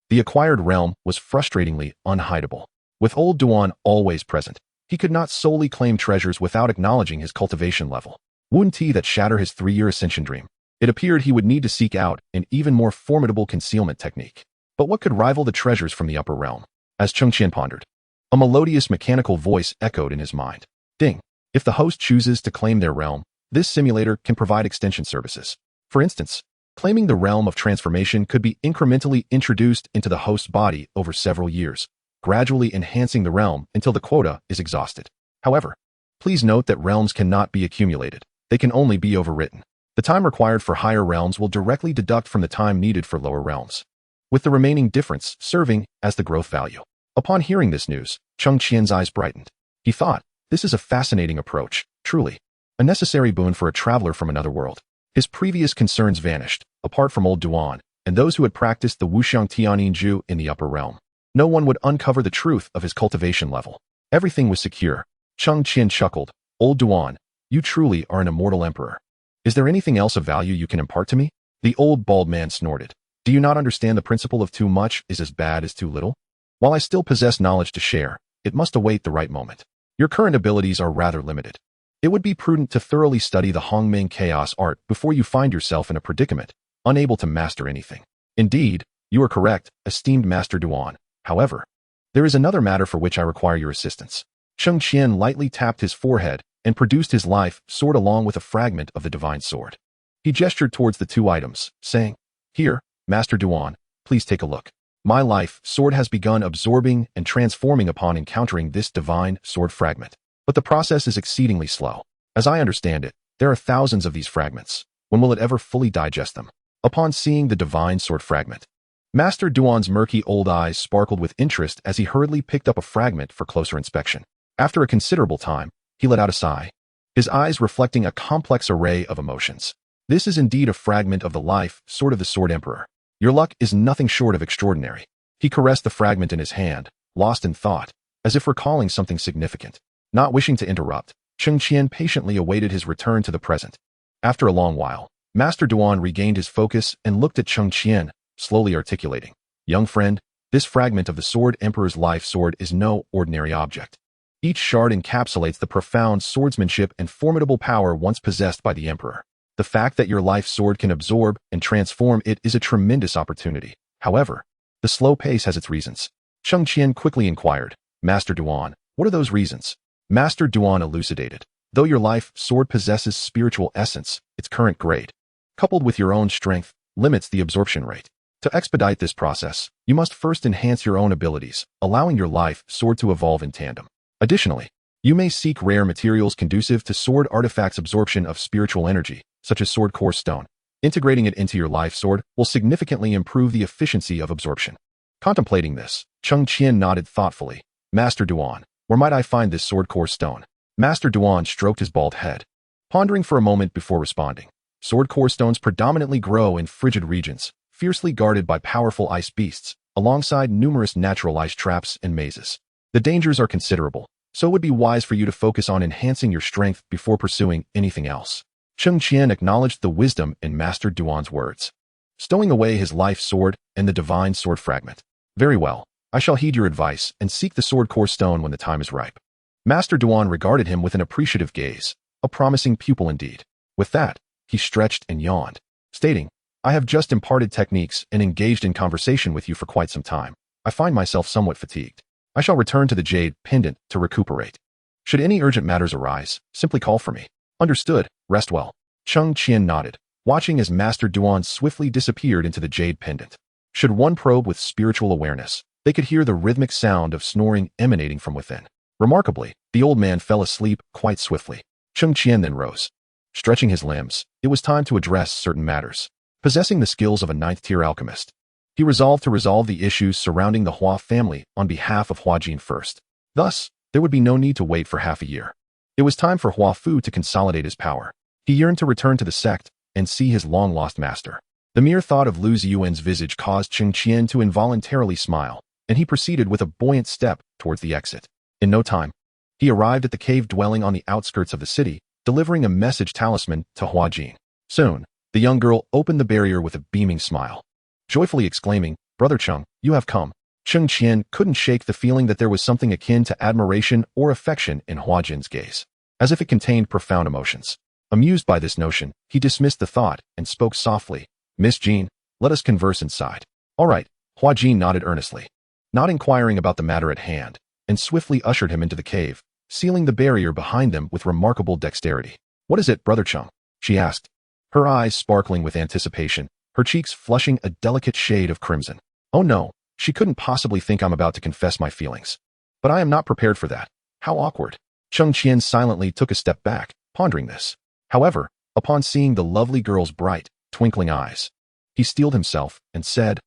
the acquired realm was frustratingly unhideable. With Old Duan always present, he could not solely claim treasures without acknowledging his cultivation level. Wouldn't that shatter his 3-year ascension dream? It appeared he would need to seek out an even more formidable concealment technique. But what could rival the treasures from the upper realm? As Cheng Qian pondered, a melodious mechanical voice echoed in his mind. Ding. If the host chooses to claim their realm, this simulator can provide extension services. For instance, claiming the realm of transformation could be incrementally introduced into the host's body over several years, gradually enhancing the realm until the quota is exhausted. However, please note that realms cannot be accumulated. They can only be overwritten. The time required for higher realms will directly deduct from the time needed for lower realms, with the remaining difference serving as the growth value. Upon hearing this news, Cheng Qian's eyes brightened. He thought, this is a fascinating approach, truly. A necessary boon for a traveler from another world. His previous concerns vanished, apart from Old Duan, and those who had practiced the Wuxiang Tianjinju in the upper realm. No one would uncover the truth of his cultivation level. Everything was secure. Cheng Qian chuckled. Old Duan, you truly are an immortal emperor. Is there anything else of value you can impart to me? The old bald man snorted. Do you not understand the principle of too much is as bad as too little? While I still possess knowledge to share, it must await the right moment. Your current abilities are rather limited. It would be prudent to thoroughly study the Hongming chaos art before you find yourself in a predicament, unable to master anything. Indeed, you are correct, esteemed Master Duan. However, there is another matter for which I require your assistance. Cheng Qian lightly tapped his forehead and produced his life sword along with a fragment of the divine sword. He gestured towards the 2 items, saying, Here, Master Duan, please take a look. My life sword has begun absorbing and transforming upon encountering this divine sword fragment. But the process is exceedingly slow. As I understand it, there are thousands of these fragments. When will it ever fully digest them? Upon seeing the divine sword fragment, Master Duan's murky old eyes sparkled with interest as he hurriedly picked up a fragment for closer inspection. After a considerable time, he let out a sigh, his eyes reflecting a complex array of emotions. This is indeed a fragment of the life sword of the Sword Emperor. Your luck is nothing short of extraordinary. He caressed the fragment in his hand, lost in thought, as if recalling something significant. Not wishing to interrupt, Cheng Qian patiently awaited his return to the present. After a long while, Master Duan regained his focus and looked at Cheng Qian, slowly articulating, Young friend, this fragment of the Sword Emperor's life sword is no ordinary object. Each shard encapsulates the profound swordsmanship and formidable power once possessed by the Emperor. The fact that your life sword can absorb and transform it is a tremendous opportunity. However, the slow pace has its reasons. Cheng Qian quickly inquired. Master Duan, what are those reasons? Master Duan elucidated. Though your life sword possesses spiritual essence, its current grade, coupled with your own strength, limits the absorption rate. To expedite this process, you must first enhance your own abilities, allowing your life sword to evolve in tandem. Additionally, you may seek rare materials conducive to sword artifacts' absorption of spiritual energy, such as sword core stone. Integrating it into your life sword will significantly improve the efficiency of absorption. Contemplating this, Cheng Qian nodded thoughtfully. Master Duan, where might I find this sword core stone? Master Duan stroked his bald head, pondering for a moment before responding. Sword core stones predominantly grow in frigid regions, fiercely guarded by powerful ice beasts, alongside numerous natural ice traps and mazes. The dangers are considerable, so it would be wise for you to focus on enhancing your strength before pursuing anything else. Cheng Qian acknowledged the wisdom in Master Duan's words, stowing away his life sword and the divine sword fragment. Very well, I shall heed your advice and seek the sword core stone when the time is ripe. Master Duan regarded him with an appreciative gaze, a promising pupil indeed. With that, he stretched and yawned, stating, I have just imparted techniques and engaged in conversation with you for quite some time. I find myself somewhat fatigued. I shall return to the jade pendant to recuperate. Should any urgent matters arise, simply call for me. Understood, rest well. Cheng Qian nodded, watching as Master Duan swiftly disappeared into the jade pendant. Should one probe with spiritual awareness, they could hear the rhythmic sound of snoring emanating from within. Remarkably, the old man fell asleep quite swiftly. Cheng Qian then rose. Stretching his limbs, it was time to address certain matters. Possessing the skills of a ninth-tier alchemist, he resolved to resolve the issues surrounding the Hua family on behalf of Hua Jin first. Thus, there would be no need to wait for half a year. It was time for Hua Fu to consolidate his power. He yearned to return to the sect and see his long-lost master. The mere thought of Lu Ziyuan's visage caused Cheng Qian to involuntarily smile, and he proceeded with a buoyant step towards the exit. In no time, he arrived at the cave dwelling on the outskirts of the city, delivering a message talisman to Hua Jin. Soon, the young girl opened the barrier with a beaming smile, joyfully exclaiming, Brother Cheng, you have come. Cheng Qian couldn't shake the feeling that there was something akin to admiration or affection in Hua Jin's gaze, as if it contained profound emotions. Amused by this notion, he dismissed the thought and spoke softly, Miss Jin, let us converse inside. All right, Hua Jin nodded earnestly, not inquiring about the matter at hand, and swiftly ushered him into the cave, sealing the barrier behind them with remarkable dexterity. What is it, Brother Cheng? She asked, her eyes sparkling with anticipation, her cheeks flushing a delicate shade of crimson. Oh no, she couldn't possibly think I'm about to confess my feelings. But I am not prepared for that. How awkward. Cheng Qian silently took a step back, pondering this. However, upon seeing the lovely girl's bright, twinkling eyes, he steeled himself and said,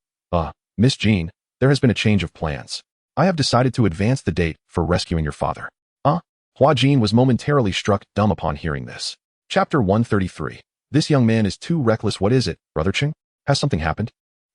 Miss Jean, there has been a change of plans. I have decided to advance the date for rescuing your father. Hua Jin was momentarily struck dumb upon hearing this. Chapter 133. This young man is too reckless. What is it, Brother Cheng? Has something happened?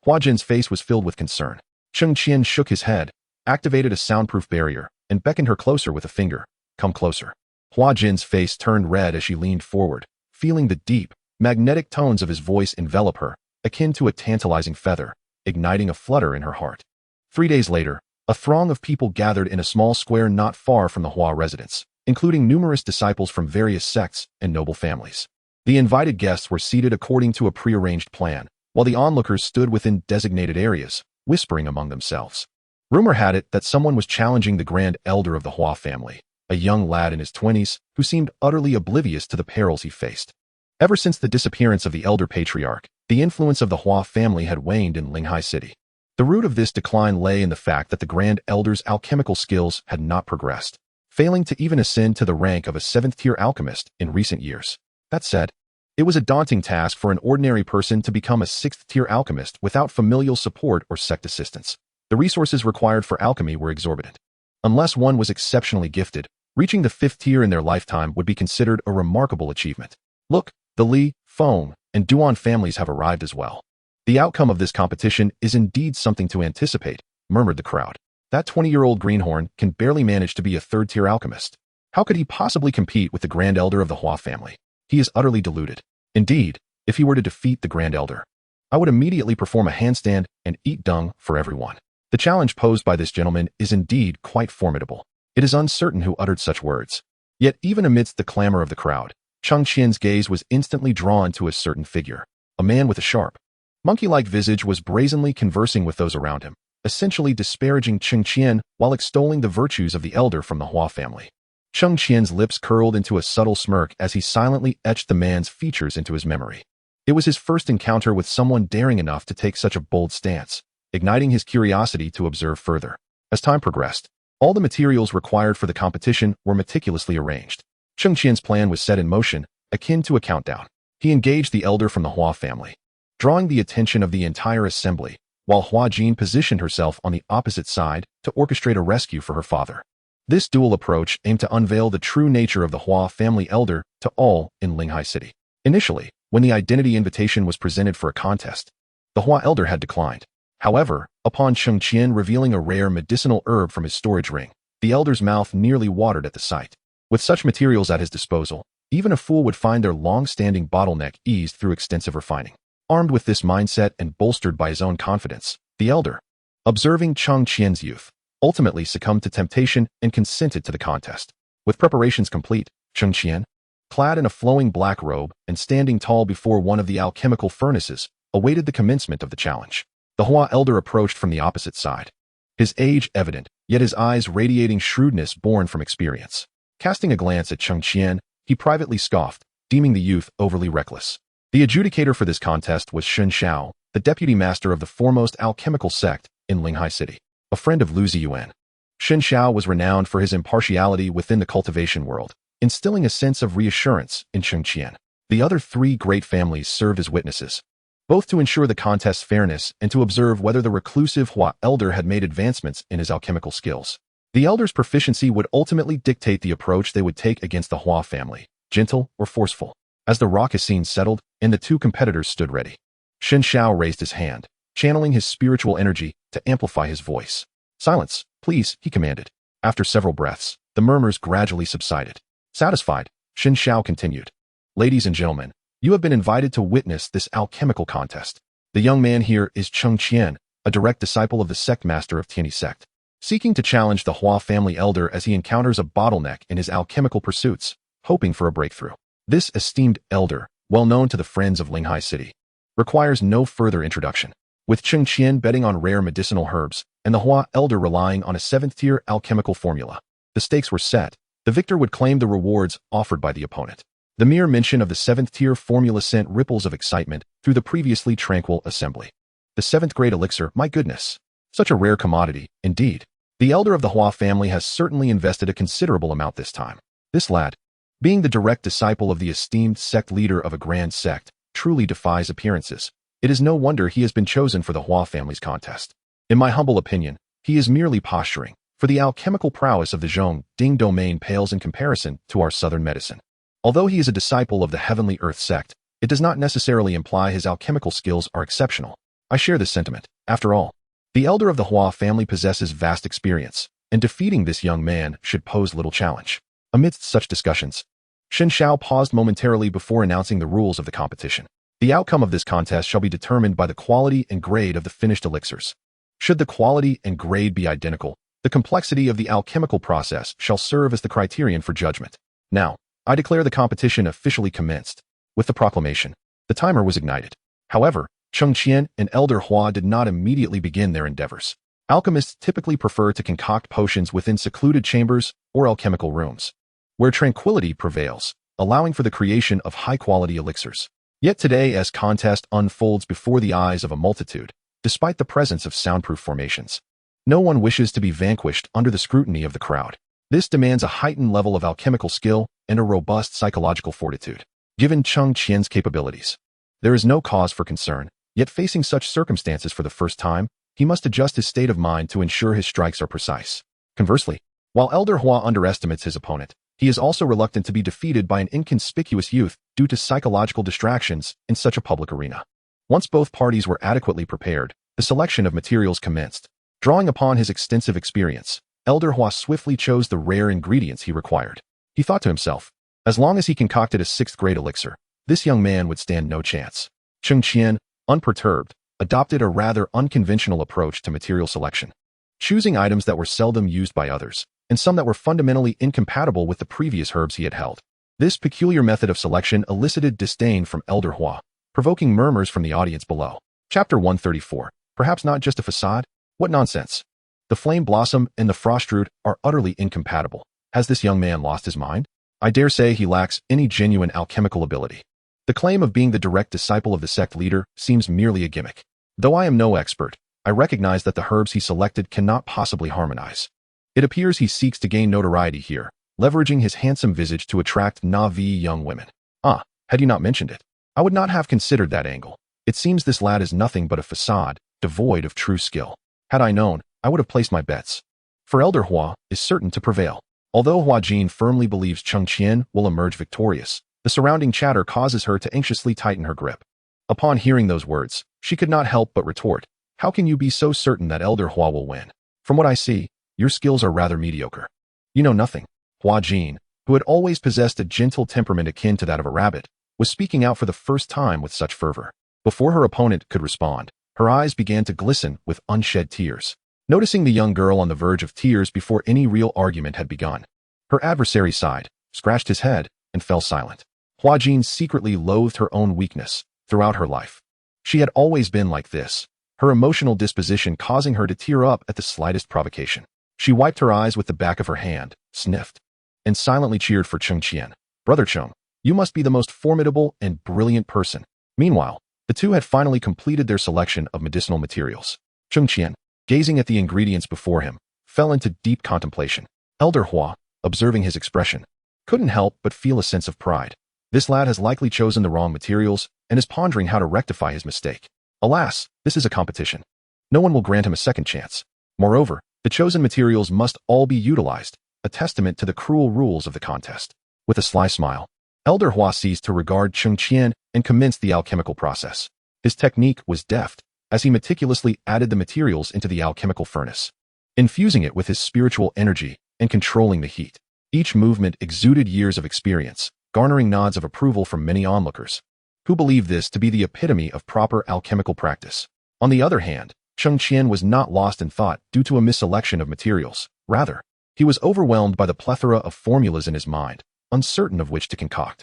Hua Jin's face was filled with concern. Cheng Qian shook his head, activated a soundproof barrier, and beckoned her closer with a finger. Come closer. Hua Jin's face turned red as she leaned forward, feeling the deep, magnetic tones of his voice envelop her, akin to a tantalizing feather, igniting a flutter in her heart. 3 days later, a throng of people gathered in a small square not far from the Hua residence, including numerous disciples from various sects and noble families. The invited guests were seated according to a prearranged plan, while the onlookers stood within designated areas, whispering among themselves. Rumor had it that someone was challenging the grand elder of the Hua family, a young lad in his 20s who seemed utterly oblivious to the perils he faced. Ever since the disappearance of the elder patriarch, the influence of the Hua family had waned in Linghai City. The root of this decline lay in the fact that the grand elder's alchemical skills had not progressed, failing to even ascend to the rank of a 7th-tier alchemist in recent years. That said, it was a daunting task for an ordinary person to become a 6th-tier alchemist without familial support or sect assistance. The resources required for alchemy were exorbitant. Unless one was exceptionally gifted, reaching the 5th tier in their lifetime would be considered a remarkable achievement. Look, the Li, Feng, and Duan families have arrived as well. The outcome of this competition is indeed something to anticipate, murmured the crowd. That 20-year-old greenhorn can barely manage to be a 3rd-tier alchemist. How could he possibly compete with the Grand Elder of the Hua family? He is utterly deluded. Indeed, if he were to defeat the Grand Elder, I would immediately perform a handstand and eat dung for everyone. The challenge posed by this gentleman is indeed quite formidable. It is uncertain who uttered such words. Yet even amidst the clamor of the crowd, Cheng Qian's gaze was instantly drawn to a certain figure. A man with a sharp, monkey-like visage was brazenly conversing with those around him, essentially disparaging Cheng Qian while extolling the virtues of the elder from the Hua family. Cheng Qian's lips curled into a subtle smirk as he silently etched the man's features into his memory. It was his first encounter with someone daring enough to take such a bold stance, igniting his curiosity to observe further. As time progressed, all the materials required for the competition were meticulously arranged. Cheng Qian's plan was set in motion, akin to a countdown. He engaged the elder from the Hua family, drawing the attention of the entire assembly, while Hua Jin positioned herself on the opposite side to orchestrate a rescue for her father. This dual approach aimed to unveil the true nature of the Hua family elder to all in Linghai City. Initially, when the identity invitation was presented for a contest, the Hua elder had declined. However, upon Cheng Qian revealing a rare medicinal herb from his storage ring, the elder's mouth nearly watered at the sight. With such materials at his disposal, even a fool would find their long-standing bottleneck eased through extensive refining. Armed with this mindset and bolstered by his own confidence, the elder, observing Cheng Qian's youth, ultimately succumbed to temptation and consented to the contest. With preparations complete, Cheng Qian, clad in a flowing black robe and standing tall before one of the alchemical furnaces, awaited the commencement of the challenge. The Hua elder approached from the opposite side, his age evident, yet his eyes radiating shrewdness born from experience. Casting a glance at Cheng Qian, he privately scoffed, deeming the youth overly reckless. The adjudicator for this contest was Shen Xiao, the deputy master of the foremost alchemical sect in Linghai City, a friend of Lu Ziyuan. Shen Xiao was renowned for his impartiality within the cultivation world, instilling a sense of reassurance in Cheng Qian. The other three great families served as witnesses, both to ensure the contest's fairness and to observe whether the reclusive Hua elder had made advancements in his alchemical skills. The elder's proficiency would ultimately dictate the approach they would take against the Hua family, gentle or forceful. As the raucous scene settled and the two competitors stood ready, Shen Xiao raised his hand, channeling his spiritual energy to amplify his voice. "Silence, please," he commanded. After several breaths, the murmurs gradually subsided. Satisfied, Shen Xiao continued. "Ladies and gentlemen, you have been invited to witness this alchemical contest. The young man here is Cheng Qian, a direct disciple of the sect master of Tianyi sect, seeking to challenge the Hua family elder as he encounters a bottleneck in his alchemical pursuits, hoping for a breakthrough. This esteemed elder, well known to the friends of Linghai City, requires no further introduction. With Cheng Qian betting on rare medicinal herbs and the Hua elder relying on a 7th-tier alchemical formula, the stakes were set. The victor would claim the rewards offered by the opponent. The mere mention of the 7th-tier formula sent ripples of excitement through the previously tranquil assembly. The 7th-grade elixir, my goodness. Such a rare commodity, indeed. The elder of the Hua family has certainly invested a considerable amount this time. This lad, being the direct disciple of the esteemed sect leader of a grand sect, truly defies appearances. It is no wonder he has been chosen for the Hua family's contest. In my humble opinion, he is merely posturing, for the alchemical prowess of the Zhong Ding domain pales in comparison to our southern medicine. Although he is a disciple of the Heavenly Earth sect, it does not necessarily imply his alchemical skills are exceptional. I share this sentiment. After all, the elder of the Hua family possesses vast experience, and defeating this young man should pose little challenge. Amidst such discussions, Shen Xiao paused momentarily before announcing the rules of the competition. The outcome of this contest shall be determined by the quality and grade of the finished elixirs. Should the quality and grade be identical, the complexity of the alchemical process shall serve as the criterion for judgment. Now, I declare the competition officially commenced. With the proclamation, the timer was ignited. However, Cheng Qian and Elder Hua did not immediately begin their endeavors. Alchemists typically prefer to concoct potions within secluded chambers or alchemical rooms, where tranquility prevails, allowing for the creation of high-quality elixirs. Yet today, as contest unfolds before the eyes of a multitude, despite the presence of soundproof formations, no one wishes to be vanquished under the scrutiny of the crowd. This demands a heightened level of alchemical skill and a robust psychological fortitude. Given Cheng Qian's capabilities, there is no cause for concern, yet facing such circumstances for the first time, he must adjust his state of mind to ensure his strikes are precise. Conversely, while Elder Hua underestimates his opponent, he is also reluctant to be defeated by an inconspicuous youth due to psychological distractions in such a public arena. Once both parties were adequately prepared, the selection of materials commenced. Drawing upon his extensive experience, Elder Hua swiftly chose the rare ingredients he required. He thought to himself, as long as he concocted a 6th-grade elixir, this young man would stand no chance. Cheng Qian, unperturbed, adopted a rather unconventional approach to material selection, choosing items that were seldom used by others, and some that were fundamentally incompatible with the previous herbs he had held. This peculiar method of selection elicited disdain from Elder Hua, provoking murmurs from the audience below. Chapter 134. Perhaps not just a facade? What nonsense. The flame blossom and the frost root are utterly incompatible. Has this young man lost his mind? I dare say he lacks any genuine alchemical ability. The claim of being the direct disciple of the sect leader seems merely a gimmick. Though I am no expert, I recognize that the herbs he selected cannot possibly harmonize. It appears he seeks to gain notoriety here, leveraging his handsome visage to attract Na'vi young women. Ah, had you not mentioned it, I would not have considered that angle. It seems this lad is nothing but a facade, devoid of true skill. Had I known, I would have placed my bets. For Elder Hua is certain to prevail. Although Hua Jin firmly believes Cheng Qian will emerge victorious, the surrounding chatter causes her to anxiously tighten her grip. Upon hearing those words, she could not help but retort, "How can you be so certain that Elder Hua will win? From what I see, your skills are rather mediocre." You know nothing. Hua Jin, who had always possessed a gentle temperament akin to that of a rabbit, was speaking out for the first time with such fervor. Before her opponent could respond, her eyes began to glisten with unshed tears. Noticing the young girl on the verge of tears before any real argument had begun, her adversary sighed, scratched his head, and fell silent. Hua Jin secretly loathed her own weakness throughout her life. She had always been like this, her emotional disposition causing her to tear up at the slightest provocation. She wiped her eyes with the back of her hand, sniffed, and silently cheered for Cheng Qian. "Brother Cheng, you must be the most formidable and brilliant person." Meanwhile, the two had finally completed their selection of medicinal materials. Cheng Qian, gazing at the ingredients before him, fell into deep contemplation. Elder Hua, observing his expression, couldn't help but feel a sense of pride. This lad has likely chosen the wrong materials and is pondering how to rectify his mistake. Alas, this is a competition. No one will grant him a second chance. Moreover, the chosen materials must all be utilized, a testament to the cruel rules of the contest. With a sly smile, Elder Hua ceased to regard Cheng Qian and commenced the alchemical process. His technique was deft, as he meticulously added the materials into the alchemical furnace, infusing it with his spiritual energy and controlling the heat. Each movement exuded years of experience, garnering nods of approval from many onlookers, who believed this to be the epitome of proper alchemical practice. On the other hand, Cheng Qian was not lost in thought due to a misselection of materials. Rather, he was overwhelmed by the plethora of formulas in his mind, uncertain of which to concoct.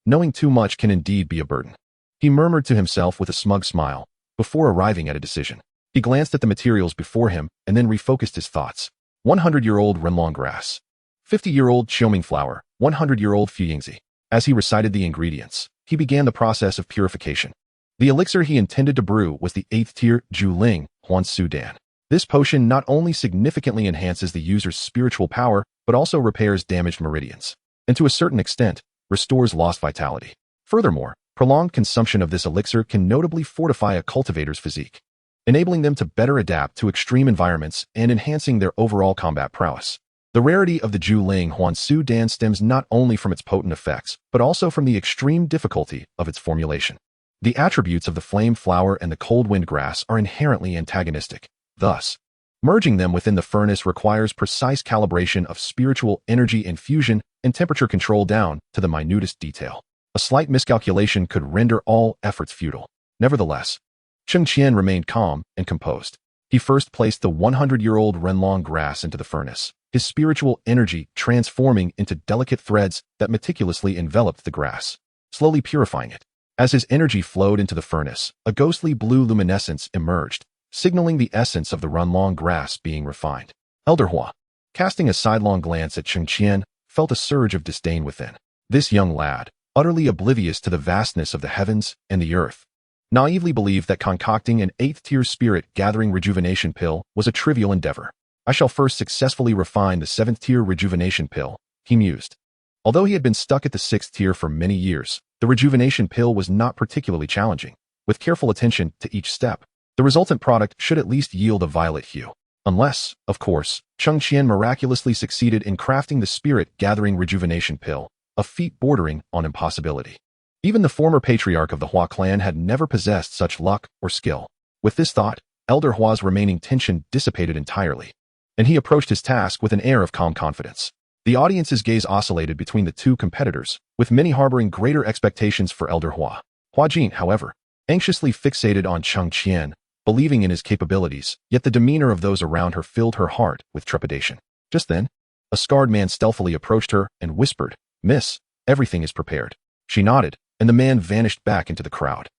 Knowing too much can indeed be a burden. He murmured to himself with a smug smile, before arriving at a decision. He glanced at the materials before him and then refocused his thoughts. 100-year-old renlong grass. 50-year-old xiaoming flower. 100-year-old fuyingzi. As he recited the ingredients, he began the process of purification. The elixir he intended to brew was the 8th tier Juling Huansu Dan. This potion not only significantly enhances the user's spiritual power, but also repairs damaged meridians, and to a certain extent, restores lost vitality. Furthermore, prolonged consumption of this elixir can notably fortify a cultivator's physique, enabling them to better adapt to extreme environments and enhancing their overall combat prowess. The rarity of the Juling Huansu Dan stems not only from its potent effects, but also from the extreme difficulty of its formulation. The attributes of the flame flower and the cold wind grass are inherently antagonistic. Thus, merging them within the furnace requires precise calibration of spiritual energy infusion and temperature control down to the minutest detail. A slight miscalculation could render all efforts futile. Nevertheless, Cheng Qian remained calm and composed. He first placed the 100-year-old renlong grass into the furnace, his spiritual energy transforming into delicate threads that meticulously enveloped the grass, slowly purifying it. As his energy flowed into the furnace, a ghostly blue luminescence emerged, signaling the essence of the renlong grass being refined. Elder Hua, casting a sidelong glance at Cheng Qian, felt a surge of disdain within. This young lad, utterly oblivious to the vastness of the heavens and the earth, naively believed that concocting an 8th-tier spirit-gathering rejuvenation pill was a trivial endeavor. "I shall first successfully refine the 7th-tier rejuvenation pill," he mused. Although he had been stuck at the 6th tier for many years, the rejuvenation pill was not particularly challenging. With careful attention to each step, the resultant product should at least yield a violet hue. Unless, of course, Cheng Qian miraculously succeeded in crafting the spirit-gathering rejuvenation pill, a feat bordering on impossibility. Even the former patriarch of the Hua clan had never possessed such luck or skill. With this thought, Elder Hua's remaining tension dissipated entirely, and he approached his task with an air of calm confidence. The audience's gaze oscillated between the two competitors, with many harboring greater expectations for Elder Hua. Hua Jin, however, anxiously fixated on Cheng Qian, believing in his capabilities, yet the demeanor of those around her filled her heart with trepidation. Just then, a scarred man stealthily approached her and whispered, "Miss, everything is prepared." She nodded, and the man vanished back into the crowd.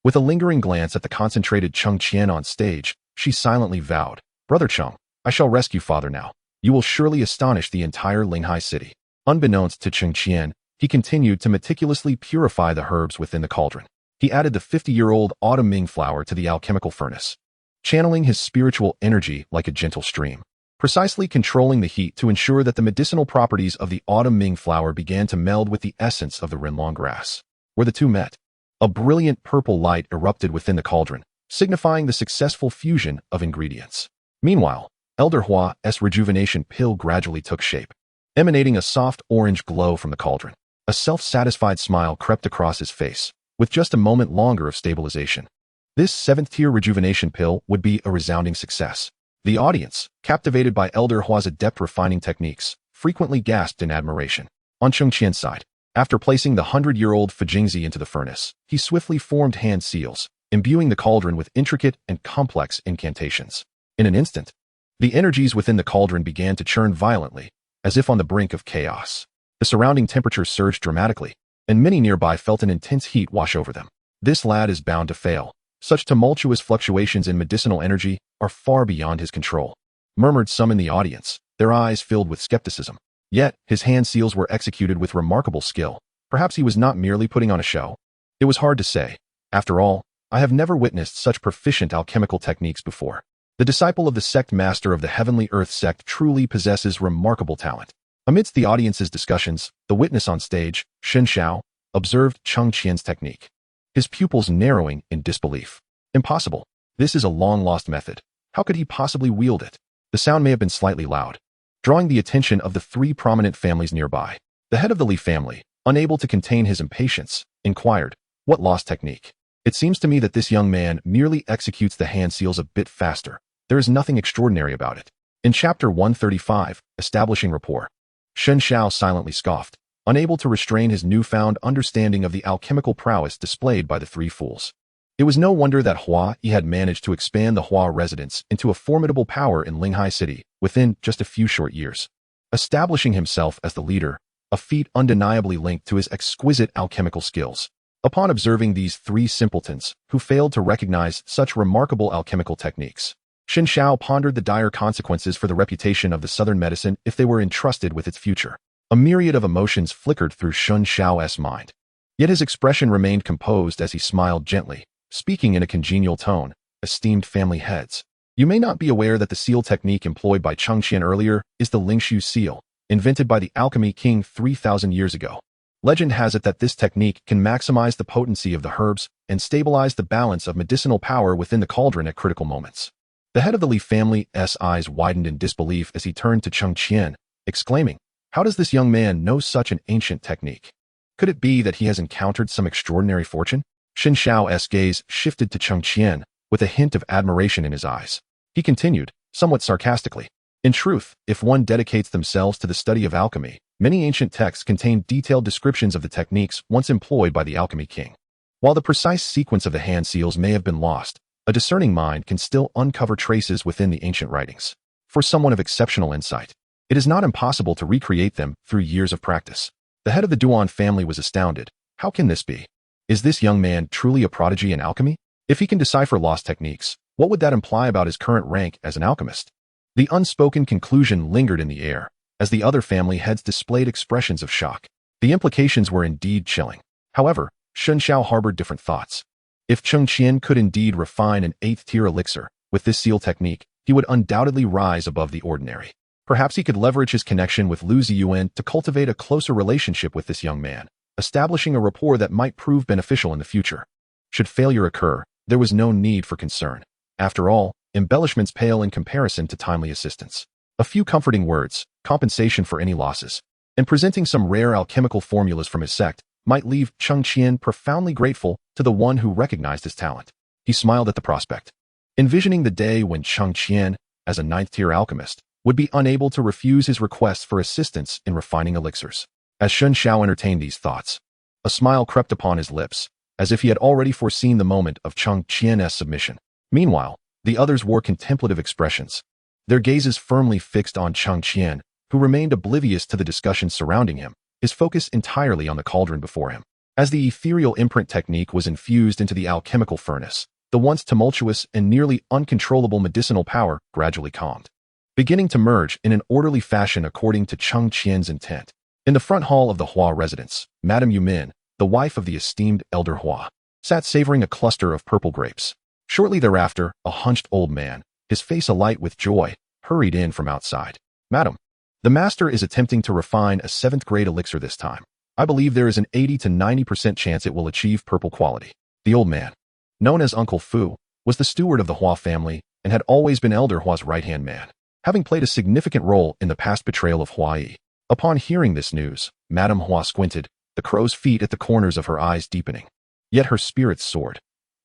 With a lingering glance at the concentrated Cheng Qian on stage, she silently vowed, "Brother Cheng, I shall rescue father now. You will surely astonish the entire Linghai city." Unbeknownst to Cheng Qian, he continued to meticulously purify the herbs within the cauldron. He added the 50-year-old autumn Ming flower to the alchemical furnace, channeling his spiritual energy like a gentle stream, precisely controlling the heat to ensure that the medicinal properties of the autumn Ming flower began to meld with the essence of the Renlong grass. Where the two met, a brilliant purple light erupted within the cauldron, signifying the successful fusion of ingredients. Meanwhile, Elder Hua's rejuvenation pill gradually took shape, emanating a soft orange glow from the cauldron. A self-satisfied smile crept across his face, with just a moment longer of stabilization. This 7th-tier rejuvenation pill would be a resounding success. The audience, captivated by Elder Hua's adept refining techniques, frequently gasped in admiration. On Cheng Qian's side, after placing the 100-year-old Fujingzi into the furnace, he swiftly formed hand seals, imbuing the cauldron with intricate and complex incantations. In an instant, the energies within the cauldron began to churn violently, as if on the brink of chaos. The surrounding temperature surged dramatically, and many nearby felt an intense heat wash over them. This lad is bound to fail. Such tumultuous fluctuations in medicinal energy are far beyond his control, murmured some in the audience, their eyes filled with skepticism. Yet, his hand seals were executed with remarkable skill. Perhaps he was not merely putting on a show. It was hard to say. After all, I have never witnessed such proficient alchemical techniques before. The disciple of the sect master of the Heavenly Earth sect truly possesses remarkable talent. Amidst the audience's discussions, the witness on stage, Shen Xiao, observed Cheng Qian's technique, his pupils narrowing in disbelief. Impossible. This is a long-lost method. How could he possibly wield it? The sound may have been slightly loud, drawing the attention of the 3 prominent families nearby. The head of the Li family, unable to contain his impatience, inquired, "What lost technique? It seems to me that this young man merely executes the hand seals a bit faster. There is nothing extraordinary about it." In Chapter 135, Establishing Rapport, Shen Xiao silently scoffed, unable to restrain his newfound understanding of the alchemical prowess displayed by the 3 fools. It was no wonder that Hua Yi had managed to expand the Hua residence into a formidable power in Linghai City within just a few short years, establishing himself as the leader, a feat undeniably linked to his exquisite alchemical skills. Upon observing these 3 simpletons, who failed to recognize such remarkable alchemical techniques, Shen Xiao pondered the dire consequences for the reputation of the Southern medicine if they were entrusted with its future. A myriad of emotions flickered through Shen Xiao's mind. Yet his expression remained composed as he smiled gently, speaking in a congenial tone. "Esteemed family heads, you may not be aware that the seal technique employed by Cheng Qian earlier is the Lingshu seal, invented by the alchemy king 3,000 years ago. Legend has it that this technique can maximize the potency of the herbs and stabilize the balance of medicinal power within the cauldron at critical moments." The head of the Li family's eyes widened in disbelief as he turned to Cheng Qian, exclaiming, "How does this young man know such an ancient technique? Could it be that he has encountered some extraordinary fortune?" Shen Xiao's gaze shifted to Cheng Qian, with a hint of admiration in his eyes. He continued, somewhat sarcastically, "In truth, if one dedicates themselves to the study of alchemy, many ancient texts contain detailed descriptions of the techniques once employed by the alchemy king. While the precise sequence of the hand seals may have been lost, a discerning mind can still uncover traces within the ancient writings. For someone of exceptional insight, it is not impossible to recreate them through years of practice." The head of the Duan family was astounded. How can this be? Is this young man truly a prodigy in alchemy? If he can decipher lost techniques, what would that imply about his current rank as an alchemist? The unspoken conclusion lingered in the air, as the other family heads displayed expressions of shock. The implications were indeed chilling. However, Shen Xiao harbored different thoughts. If Cheng Qian could indeed refine an 8th-tier elixir with this seal technique, he would undoubtedly rise above the ordinary. Perhaps he could leverage his connection with Lu Ziyuan to cultivate a closer relationship with this young man, establishing a rapport that might prove beneficial in the future. Should failure occur, there was no need for concern. After all, embellishments pale in comparison to timely assistance. A few comforting words, compensation for any losses, and presenting some rare alchemical formulas from his sect might leave Cheng Qian profoundly grateful to the one who recognized his talent. He smiled at the prospect, envisioning the day when Cheng Qian, as a 9th-tier alchemist, would be unable to refuse his requests for assistance in refining elixirs. As Shen Xiao entertained these thoughts, a smile crept upon his lips, as if he had already foreseen the moment of Cheng Qian's submission. Meanwhile, the others wore contemplative expressions, their gazes firmly fixed on Cheng Qian, who remained oblivious to the discussions surrounding him, his focus entirely on the cauldron before him. As the ethereal imprint technique was infused into the alchemical furnace, the once tumultuous and nearly uncontrollable medicinal power gradually calmed, beginning to merge in an orderly fashion according to Cheng Qian's intent. In the front hall of the Hua residence, Madame Yumin, the wife of the esteemed elder Hua, sat savoring a cluster of purple grapes. Shortly thereafter, a hunched old man, his face alight with joy, hurried in from outside. Madam, the master is attempting to refine a 7th grade elixir this time. I believe there is an 80 to 90% chance it will achieve purple quality. The old man, known as Uncle Fu, was the steward of the Hua family and had always been elder Hua's right-hand man, having played a significant role in the past betrayal of Hua Yi. Upon hearing this news, Madame Hua squinted, the crow's feet at the corners of her eyes deepening. Yet her spirits soared.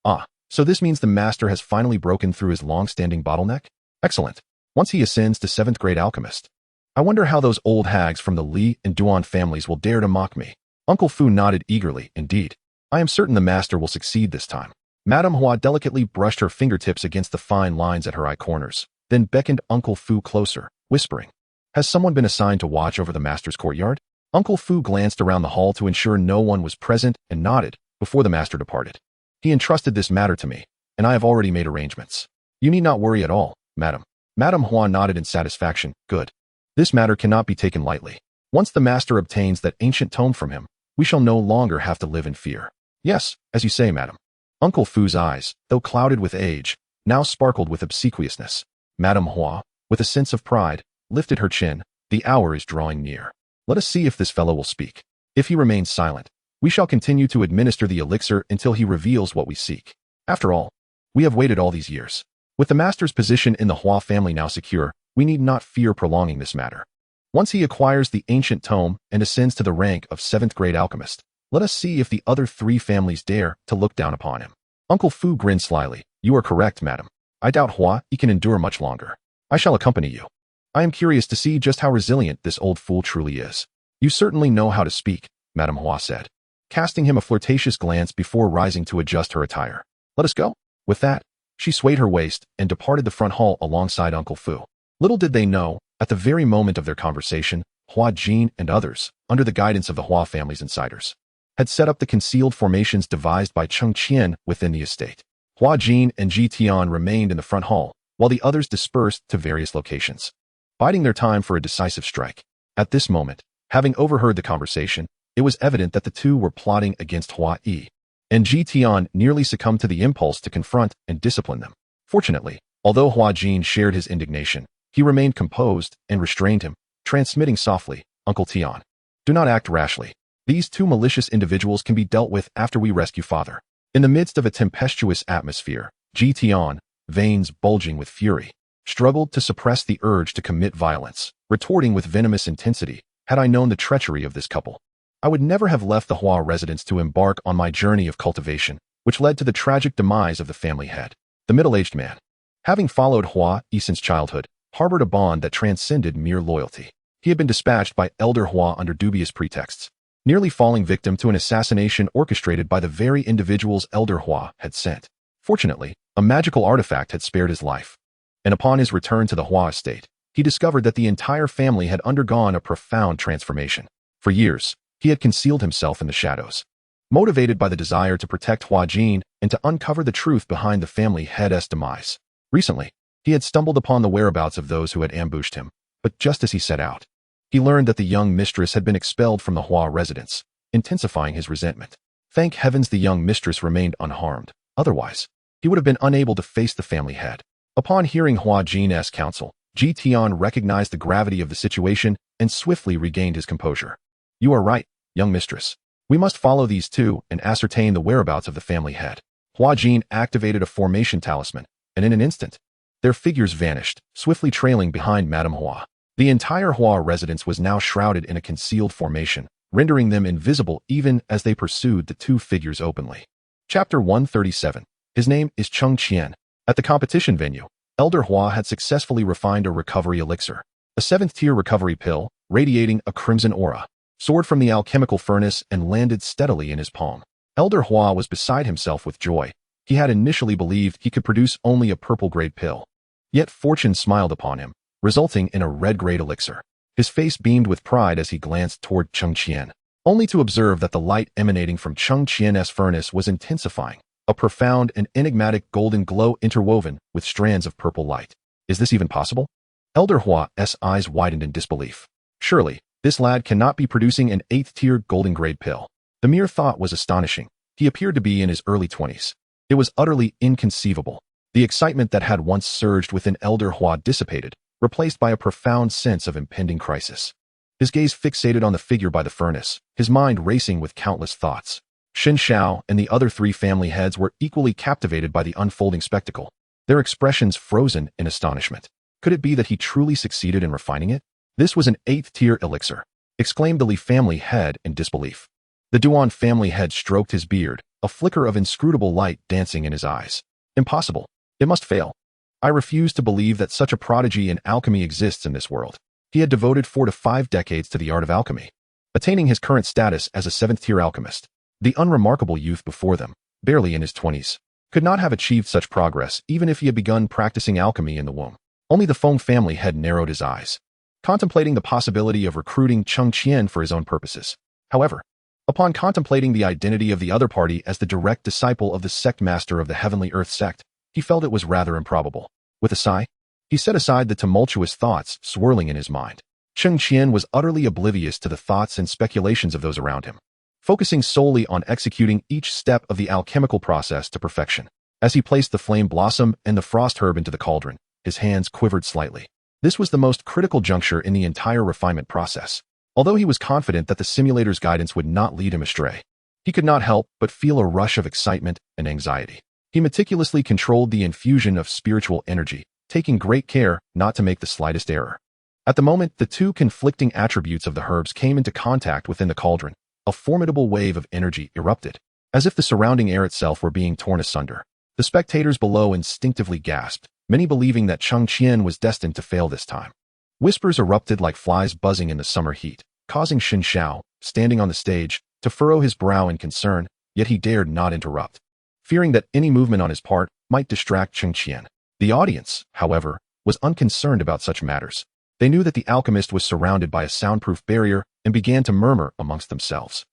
Ah, so this means the master has finally broken through his long-standing bottleneck? Excellent. Once he ascends to 7th grade alchemist. I wonder how those old hags from the Li and Duan families will dare to mock me. Uncle Fu nodded eagerly, indeed. I am certain the master will succeed this time. Madame Hua delicately brushed her fingertips against the fine lines at her eye corners, then beckoned Uncle Fu closer, whispering, "Has someone been assigned to watch over the master's courtyard?" Uncle Fu glanced around the hall to ensure no one was present and nodded before the master departed. He entrusted this matter to me, and I have already made arrangements. You need not worry at all, madam. Madame Hua nodded in satisfaction. Good. This matter cannot be taken lightly. Once the master obtains that ancient tome from him, we shall no longer have to live in fear. Yes, as you say, madam. Uncle Fu's eyes, though clouded with age, now sparkled with obsequiousness. Madame Hua, with a sense of pride, lifted her chin. The hour is drawing near. Let us see if this fellow will speak. If he remains silent, we shall continue to administer the elixir until he reveals what we seek. After all, we have waited all these years. With the master's position in the Hua family now secure, we need not fear prolonging this matter. Once he acquires the ancient tome and ascends to the rank of 7th grade alchemist, let us see if the other 3 families dare to look down upon him. Uncle Fu grinned slyly. You are correct, madam. I doubt Hua Yi can endure much longer. I shall accompany you. I am curious to see just how resilient this old fool truly is. You certainly know how to speak, Madame Hua said, casting him a flirtatious glance before rising to adjust her attire. Let us go. With that, she swayed her waist and departed the front hall alongside Uncle Fu. Little did they know, at the very moment of their conversation, Hua Jin and others, under the guidance of the Hua family's insiders, had set up the concealed formations devised by Cheng Qian within the estate. Hua Jin and Ji Tian remained in the front hall, while the others dispersed to various locations, biding their time for a decisive strike. At this moment, having overheard the conversation, it was evident that the two were plotting against Hua Yi, and Ji Tian nearly succumbed to the impulse to confront and discipline them. Fortunately, although Hua Jin shared his indignation, he remained composed and restrained him, transmitting softly, Uncle Tian, do not act rashly. These 2 malicious individuals can be dealt with after we rescue father. In the midst of a tempestuous atmosphere, Ji Tian, veins bulging with fury, struggled to suppress the urge to commit violence, retorting with venomous intensity, had I known the treachery of this couple, I would never have left the Hua residence to embark on my journey of cultivation, which led to the tragic demise of the family head. The middle-aged man, having followed Hua Yi since childhood, harbored a bond that transcended mere loyalty. He had been dispatched by elder Hua under dubious pretexts, nearly falling victim to an assassination orchestrated by the very individuals elder Hua had sent. Fortunately, a magical artifact had spared his life, and upon his return to the Hua estate, he discovered that the entire family had undergone a profound transformation. For years, he had concealed himself in the shadows, motivated by the desire to protect Hua Jin and to uncover the truth behind the family head's demise. Recently, he had stumbled upon the whereabouts of those who had ambushed him, but just as he set out, he learned that the young mistress had been expelled from the Hua residence, intensifying his resentment. Thank heavens the young mistress remained unharmed. Otherwise, he would have been unable to face the family head. Upon hearing Hua Jin's counsel, Ji Tian recognized the gravity of the situation and swiftly regained his composure. You are right, young mistress. We must follow these 2 and ascertain the whereabouts of the family head. Hua Jin activated a formation talisman, and in an instant, their figures vanished, swiftly trailing behind Madame Hua. The entire Hua residence was now shrouded in a concealed formation, rendering them invisible even as they pursued the 2 figures openly. Chapter 137. His name is Cheng Qian. At the competition venue, Elder Hua had successfully refined a recovery elixir, a 7th-tier recovery pill, radiating a crimson aura, soared from the alchemical furnace and landed steadily in his palm. Elder Hua was beside himself with joy. He had initially believed he could produce only a purple-grade pill. Yet fortune smiled upon him, resulting in a red-grade elixir. His face beamed with pride as he glanced toward Cheng Qian, only to observe that the light emanating from Cheng Qian's furnace was intensifying, a profound and enigmatic golden glow interwoven with strands of purple light. Is this even possible? Elder Hua's eyes widened in disbelief. Surely, this lad cannot be producing an 8th-tier golden grade pill. The mere thought was astonishing. He appeared to be in his early 20s. It was utterly inconceivable. The excitement that had once surged within Elder Hua dissipated, replaced by a profound sense of impending crisis. His gaze fixated on the figure by the furnace, his mind racing with countless thoughts. Xin Xiao and the other 3 family heads were equally captivated by the unfolding spectacle, their expressions frozen in astonishment. Could it be that he truly succeeded in refining it? This was an 8th-tier elixir, exclaimed the Li family head in disbelief. The Duan family head stroked his beard, a flicker of inscrutable light dancing in his eyes. Impossible. It must fail. I refuse to believe that such a prodigy in alchemy exists in this world. He had devoted 4 to 5 decades to the art of alchemy, attaining his current status as a 7th-tier alchemist. The unremarkable youth before them, barely in his 20s, could not have achieved such progress even if he had begun practicing alchemy in the womb. Only the Feng family head narrowed his eyes, contemplating the possibility of recruiting Cheng Qian for his own purposes. However, upon contemplating the identity of the other party as the direct disciple of the sect master of the Heavenly Earth sect, he felt it was rather improbable. With a sigh, he set aside the tumultuous thoughts swirling in his mind. Cheng Qian was utterly oblivious to the thoughts and speculations of those around him, focusing solely on executing each step of the alchemical process to perfection. As he placed the flame blossom and the frost herb into the cauldron, his hands quivered slightly. This was the most critical juncture in the entire refinement process. Although he was confident that the simulator's guidance would not lead him astray, he could not help but feel a rush of excitement and anxiety. He meticulously controlled the infusion of spiritual energy, taking great care not to make the slightest error. At the moment the 2 conflicting attributes of the herbs came into contact within the cauldron, a formidable wave of energy erupted, as if the surrounding air itself were being torn asunder. The spectators below instinctively gasped, many believing that Cheng Qian was destined to fail this time. Whispers erupted like flies buzzing in the summer heat, causing Xin Xiao, standing on the stage, to furrow his brow in concern, yet he dared not interrupt, fearing that any movement on his part might distract Cheng Qian. The audience, however, was unconcerned about such matters. They knew that the alchemist was surrounded by a soundproof barrier and began to murmur amongst themselves.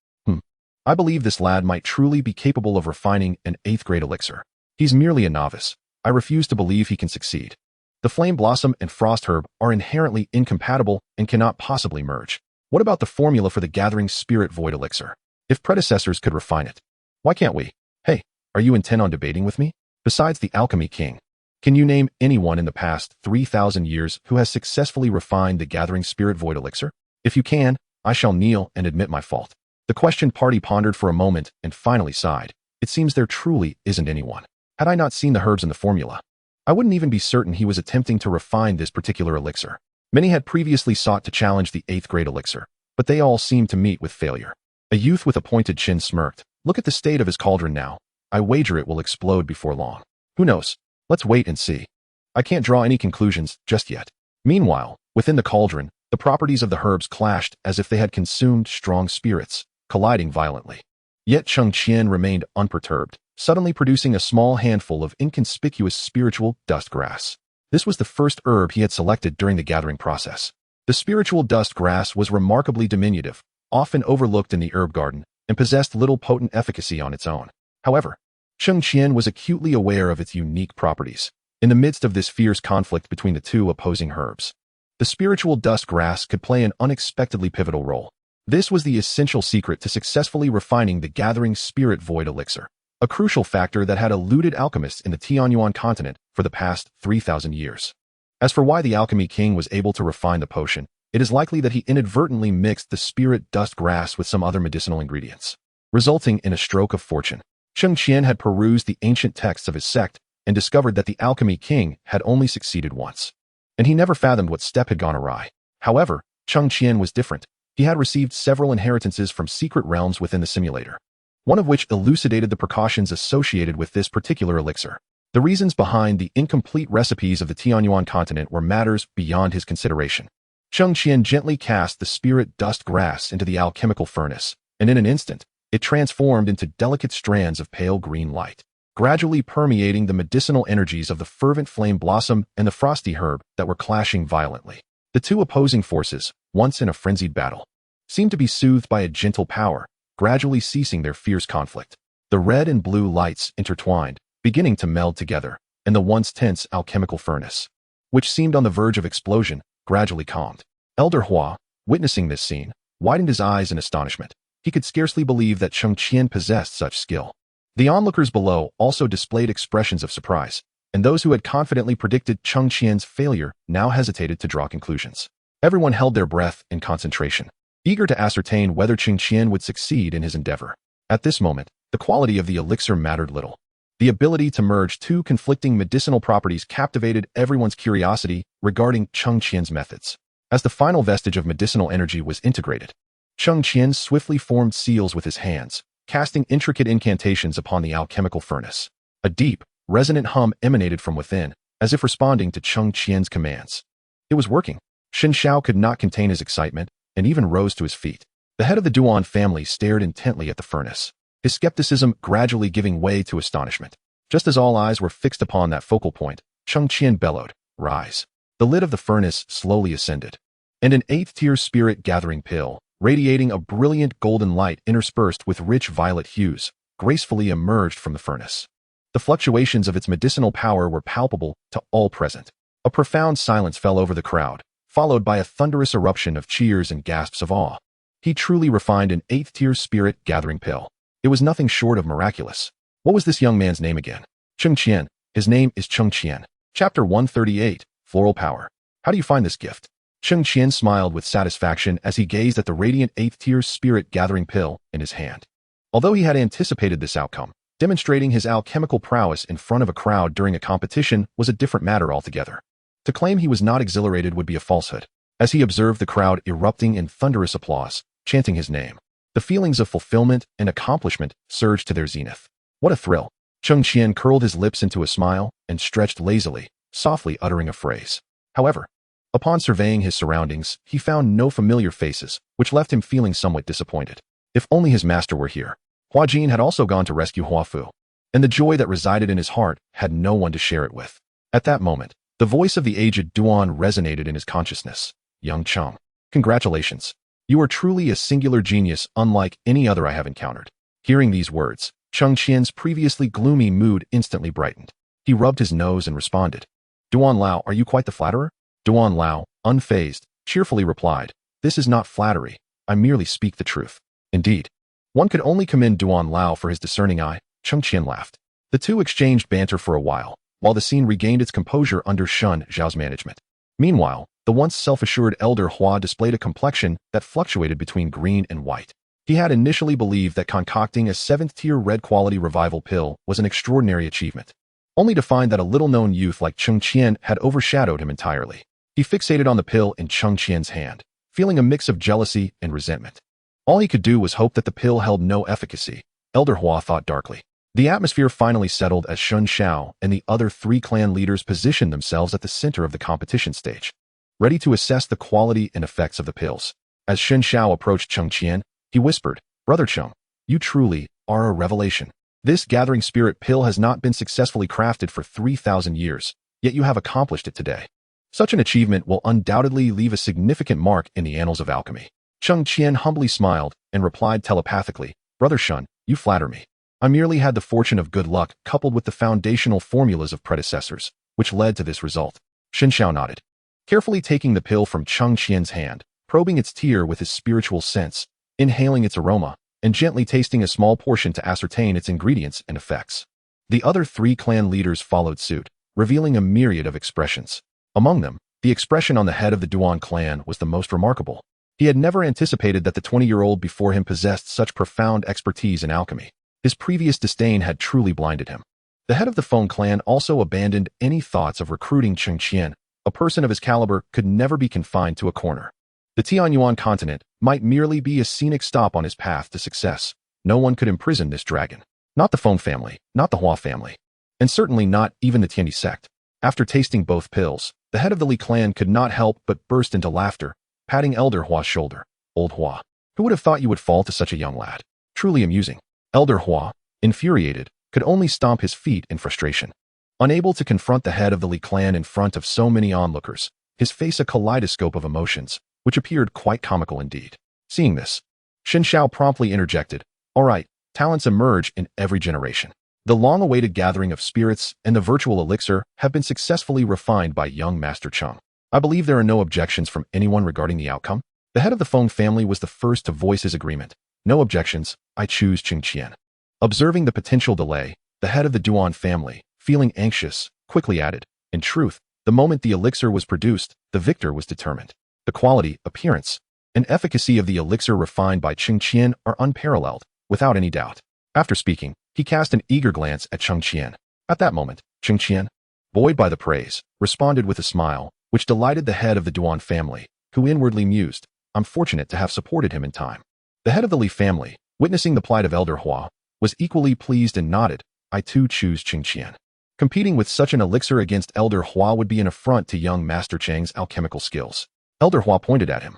I believe this lad might truly be capable of refining an 8th-grade elixir. He's merely a novice. I refuse to believe he can succeed. The flame blossom and frost herb are inherently incompatible and cannot possibly merge. What about the formula for the gathering spirit void elixir? If predecessors could refine it, why can't we? Hey, are you intent on debating with me? Besides the alchemy king, can you name anyone in the past 3,000 years who has successfully refined the gathering spirit void elixir? If you can, I shall kneel and admit my fault. The questioned party pondered for a moment and finally sighed. It seems there truly isn't anyone. Had I not seen the herbs in the formula, I wouldn't even be certain he was attempting to refine this particular elixir. Many had previously sought to challenge the 8th-grade elixir, but they all seemed to meet with failure. A youth with a pointed chin smirked. Look at the state of his cauldron now. I wager it will explode before long. Who knows? Let's wait and see. I can't draw any conclusions just yet. Meanwhile, within the cauldron, the properties of the herbs clashed as if they had consumed strong spirits, colliding violently. Yet Cheng Qian remained unperturbed, suddenly producing a small handful of inconspicuous spiritual dust grass. This was the first herb he had selected during the gathering process. The spiritual dust grass was remarkably diminutive, often overlooked in the herb garden, and possessed little potent efficacy on its own. However, Cheng Qian was acutely aware of its unique properties. In the midst of this fierce conflict between the 2 opposing herbs, the spiritual dust grass could play an unexpectedly pivotal role. This was the essential secret to successfully refining the gathering spirit void elixir, a crucial factor that had eluded alchemists in the Tianyuan continent for the past 3,000 years. As for why the alchemy king was able to refine the potion, it is likely that he inadvertently mixed the spirit dust grass with some other medicinal ingredients, resulting in a stroke of fortune. Cheng Qian had perused the ancient texts of his sect and discovered that the alchemy king had only succeeded once, and he never fathomed what step had gone awry. However, Cheng Qian was different. He had received several inheritances from secret realms within the simulator, one of which elucidated the precautions associated with this particular elixir. The reasons behind the incomplete recipes of the Tianyuan continent were matters beyond his consideration. Cheng Qian gently cast the spirit dust grass into the alchemical furnace, and in an instant, it transformed into delicate strands of pale green light, gradually permeating the medicinal energies of the fervent flame blossom and the frosty herb that were clashing violently. The 2 opposing forces, once in a frenzied battle, seemed to be soothed by a gentle power, gradually ceasing their fierce conflict. The red and blue lights intertwined, beginning to meld together, and the once tense alchemical furnace, which seemed on the verge of explosion, gradually calmed. Elder Hua, witnessing this scene, widened his eyes in astonishment. He could scarcely believe that Cheng Qian possessed such skill. The onlookers below also displayed expressions of surprise, and those who had confidently predicted Cheng Qian's failure now hesitated to draw conclusions. Everyone held their breath in concentration, eager to ascertain whether Cheng Qian would succeed in his endeavor. At this moment, the quality of the elixir mattered little. The ability to merge two conflicting medicinal properties captivated everyone's curiosity regarding Cheng Qian's methods. As the final vestige of medicinal energy was integrated, Cheng Qian swiftly formed seals with his hands, casting intricate incantations upon the alchemical furnace. A deep, resonant hum emanated from within, as if responding to Cheng Qian's commands. It was working. Xin Xiao could not contain his excitement, and even rose to his feet. The head of the Duan family stared intently at the furnace, his skepticism gradually giving way to astonishment. Just as all eyes were fixed upon that focal point, Cheng Qian bellowed, "Rise." The lid of the furnace slowly ascended, and an 8th-tier spirit-gathering pill, radiating a brilliant golden light interspersed with rich violet hues, gracefully emerged from the furnace. The fluctuations of its medicinal power were palpable to all present. A profound silence fell over the crowd, followed by a thunderous eruption of cheers and gasps of awe. He truly refined an 8th-tier spirit-gathering pill. It was nothing short of miraculous. What was this young man's name again? Cheng Qian. His name is Cheng Qian. Chapter 138, Floral Power. How do you find this gift? Cheng Qian smiled with satisfaction as he gazed at the radiant 8th-tier spirit-gathering pill in his hand. Although he had anticipated this outcome, demonstrating his alchemical prowess in front of a crowd during a competition was a different matter altogether. To claim he was not exhilarated would be a falsehood. As he observed the crowd erupting in thunderous applause, chanting his name, the feelings of fulfillment and accomplishment surged to their zenith. What a thrill! Cheng Qian curled his lips into a smile and stretched lazily, softly uttering a phrase. However, upon surveying his surroundings, he found no familiar faces, which left him feeling somewhat disappointed. If only his master were here. Hua Jin had also gone to rescue Hua Fu, and the joy that resided in his heart had no one to share it with. At that moment, the voice of the aged Duan resonated in his consciousness. Young Cheng, congratulations. You are truly a singular genius unlike any other I have encountered. Hearing these words, Cheng Qian's previously gloomy mood instantly brightened. He rubbed his nose and responded. Duan Lao, are you quite the flatterer? Duan Lao, unfazed, cheerfully replied, "This is not flattery. I merely speak the truth." Indeed, one could only commend Duan Lao for his discerning eye. Cheng Qian laughed. The two exchanged banter for a while the scene regained its composure under Shun Zhao's management. Meanwhile, the once self-assured elder Hua displayed a complexion that fluctuated between green and white. He had initially believed that concocting a 7th-tier red-quality revival pill was an extraordinary achievement, only to find that a little-known youth like Cheng Qian had overshadowed him entirely. He fixated on the pill in Cheng Qian's hand, feeling a mix of jealousy and resentment. All he could do was hope that the pill held no efficacy. Elder Hua thought darkly. The atmosphere finally settled as Shun Xiao and the other 3 clan leaders positioned themselves at the center of the competition stage, ready to assess the quality and effects of the pills. As Shun Xiao approached Cheng Qian, he whispered, "Brother Cheng, you truly are a revelation. This gathering spirit pill has not been successfully crafted for 3,000 years, yet you have accomplished it today. Such an achievement will undoubtedly leave a significant mark in the annals of alchemy." Cheng Qian humbly smiled and replied telepathically, "Brother Shun, you flatter me. I merely had the fortune of good luck coupled with the foundational formulas of predecessors, which led to this result." Xin Xiao nodded, carefully taking the pill from Cheng Qian's hand, probing its tier with his spiritual sense, inhaling its aroma, and gently tasting a small portion to ascertain its ingredients and effects. The other 3 clan leaders followed suit, revealing a myriad of expressions. Among them, the expression on the head of the Duan clan was the most remarkable. He had never anticipated that the 20-year-old before him possessed such profound expertise in alchemy. His previous disdain had truly blinded him. The head of the Feng clan also abandoned any thoughts of recruiting Cheng Qian. A person of his caliber could never be confined to a corner. The Tianyuan continent might merely be a scenic stop on his path to success. No one could imprison this dragon. Not the Feng family, not the Hua family, and certainly not even the Tiandi sect. After tasting both pills, the head of the Li clan could not help but burst into laughter, patting elder Hua's shoulder. "Old Hua, who would have thought you would fall to such a young lad? Truly amusing." Elder Hua, infuriated, could only stomp his feet in frustration. Unable to confront the head of the Li clan in front of so many onlookers, his face a kaleidoscope of emotions, which appeared quite comical indeed. Seeing this, Xin Xiao promptly interjected, "All right, Talents emerge in every generation. The long-awaited gathering of spirits and the virtual elixir have been successfully refined by young Master Cheng. I believe there are no objections from anyone regarding the outcome. The head of the Feng family was the first to voice his agreement. No objections, I choose Cheng Qian. Observing the potential delay, the head of the Duan family, feeling anxious, quickly added, in truth, the moment the elixir was produced, the victor was determined. The quality, appearance, and efficacy of the elixir refined by Cheng Qian are unparalleled, without any doubt. After speaking, he cast an eager glance at Cheng Qian. At that moment, Cheng Qian, buoyed by the praise, responded with a smile, which delighted the head of the Duan family, who inwardly mused, I'm fortunate to have supported him in time. The head of the Li family, witnessing the plight of Elder Hua, was equally pleased and nodded, I too choose Cheng Qian. Competing with such an elixir against Elder Hua would be an affront to young Master Cheng's alchemical skills. Elder Hua pointed at him.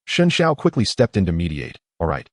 Shen Xiao quickly stepped in to mediate. All right,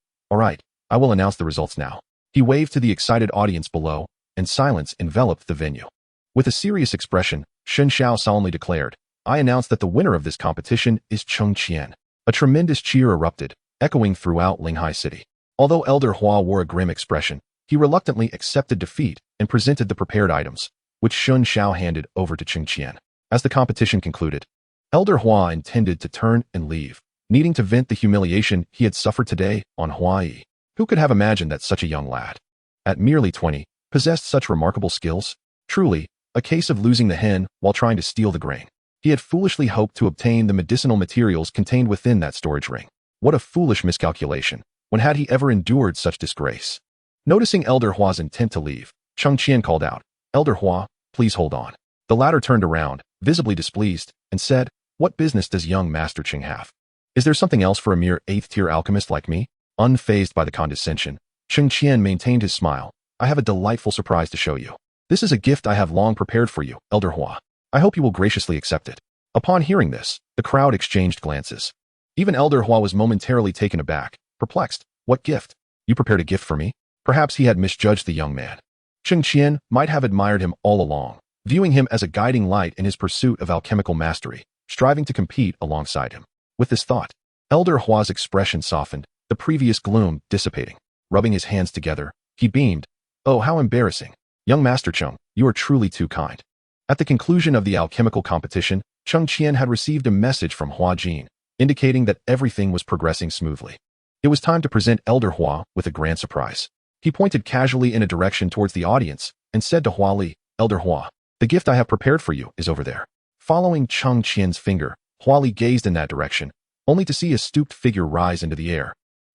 I will announce the results now. He waved to the excited audience below, and silence enveloped the venue. With a serious expression, Shen Xiao solemnly declared, I announce that the winner of this competition is Cheng Qian. A tremendous cheer erupted, echoing throughout Linghai City. Although Elder Hua wore a grim expression, he reluctantly accepted defeat and presented the prepared items, which Shen Xiao handed over to Cheng Qian. As the competition concluded, Elder Hua intended to turn and leave, needing to vent the humiliation he had suffered today on Hua Yi. Who could have imagined that such a young lad, at merely 20, possessed such remarkable skills? Truly, a case of losing the hen while trying to steal the grain. He had foolishly hoped to obtain the medicinal materials contained within that storage ring. What a foolish miscalculation. When had he ever endured such disgrace? Noticing Elder Hua's intent to leave, Cheng Qian called out, Elder Hua, please hold on. The latter turned around, visibly displeased, and said, What business does young Master Cheng have? Is there something else for a mere 8th-tier alchemist like me? Unfazed by the condescension, Cheng Qian maintained his smile. I have a delightful surprise to show you. This is a gift I have long prepared for you, Elder Hua. I hope you will graciously accept it. Upon hearing this, the crowd exchanged glances. Even Elder Hua was momentarily taken aback, perplexed. What gift? You prepared a gift for me? Perhaps he had misjudged the young man. Cheng Qian might have admired him all along, viewing him as a guiding light in his pursuit of alchemical mastery, striving to compete alongside him. With this thought, Elder Hua's expression softened, the previous gloom dissipating. Rubbing his hands together, he beamed. Oh, how embarrassing. Young Master Cheng, you are truly too kind. At the conclusion of the alchemical competition, Cheng Qian had received a message from Hua Jin, indicating that everything was progressing smoothly. It was time to present Elder Hua with a grand surprise. He pointed casually in a direction towards the audience and said to Hua Li, Elder Hua, the gift I have prepared for you is over there. Following Cheng Qian's finger, Hua Li gazed in that direction, only to see a stooped figure rise into the air.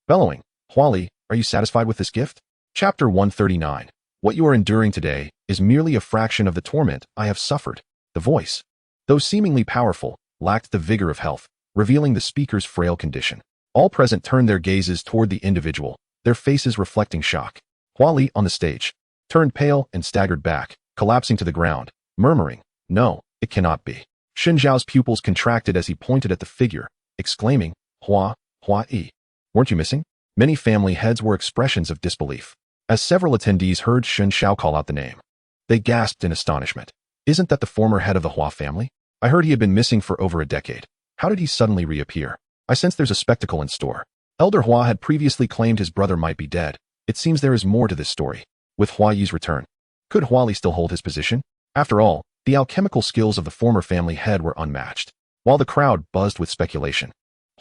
Bellowing, Hua Li, are you satisfied with this gift? Chapter 139. What you are enduring today is merely a fraction of the torment I have suffered. The voice, though seemingly powerful, lacked the vigor of health, revealing the speaker's frail condition. All present turned their gazes toward the individual, their faces reflecting shock. Hua Li, on the stage, turned pale and staggered back, collapsing to the ground, murmuring, No, it cannot be. Xin Zhao's pupils contracted as he pointed at the figure, exclaiming, Hua Yi. Weren't you missing? Many family heads were expressions of disbelief. As several attendees heard Shen Xiao call out the name, they gasped in astonishment. Isn't that the former head of the Hua family? I heard he had been missing for over a decade. How did he suddenly reappear? I sense there's a spectacle in store. Elder Hua had previously claimed his brother might be dead. It seems there is more to this story. With Hua Yi's return, could Hua Li still hold his position? After all, the alchemical skills of the former family head were unmatched. While the crowd buzzed with speculation,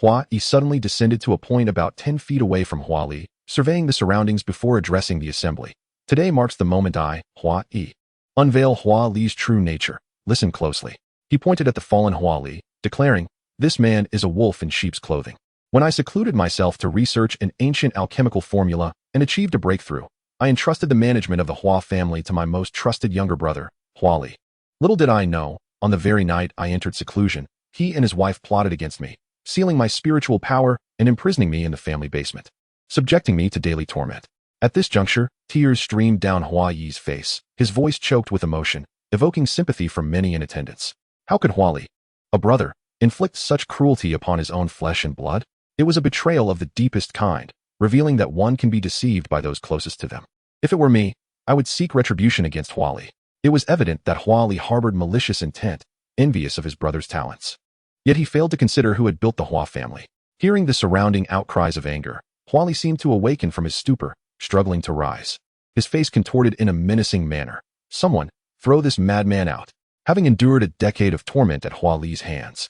Hua Yi suddenly descended to a point about 10 feet away from Hua Li, surveying the surroundings before addressing the assembly. Today marks the moment I, Hua Yi, unveil Hua Li's true nature. Listen closely. He pointed at the fallen Hua Li, declaring, This man is a wolf in sheep's clothing. When I secluded myself to research an ancient alchemical formula and achieved a breakthrough, I entrusted the management of the Hua family to my most trusted younger brother, Hua Li. Little did I know, on the very night I entered seclusion, he and his wife plotted against me, sealing my spiritual power and imprisoning me in the family basement, subjecting me to daily torment. At this juncture, tears streamed down Hua Yi's face, his voice choked with emotion, evoking sympathy from many in attendance. How could Hua Li, a brother, inflict such cruelty upon his own flesh and blood? It was a betrayal of the deepest kind, revealing that one can be deceived by those closest to them. If it were me, I would seek retribution against Hua Li. It was evident that Hua Li harbored malicious intent, envious of his brother's talents. Yet he failed to consider who had built the Hua family. Hearing the surrounding outcries of anger, Hua Li seemed to awaken from his stupor, struggling to rise. His face contorted in a menacing manner. Someone, throw this madman out. Having endured a decade of torment at Hua Li's hands,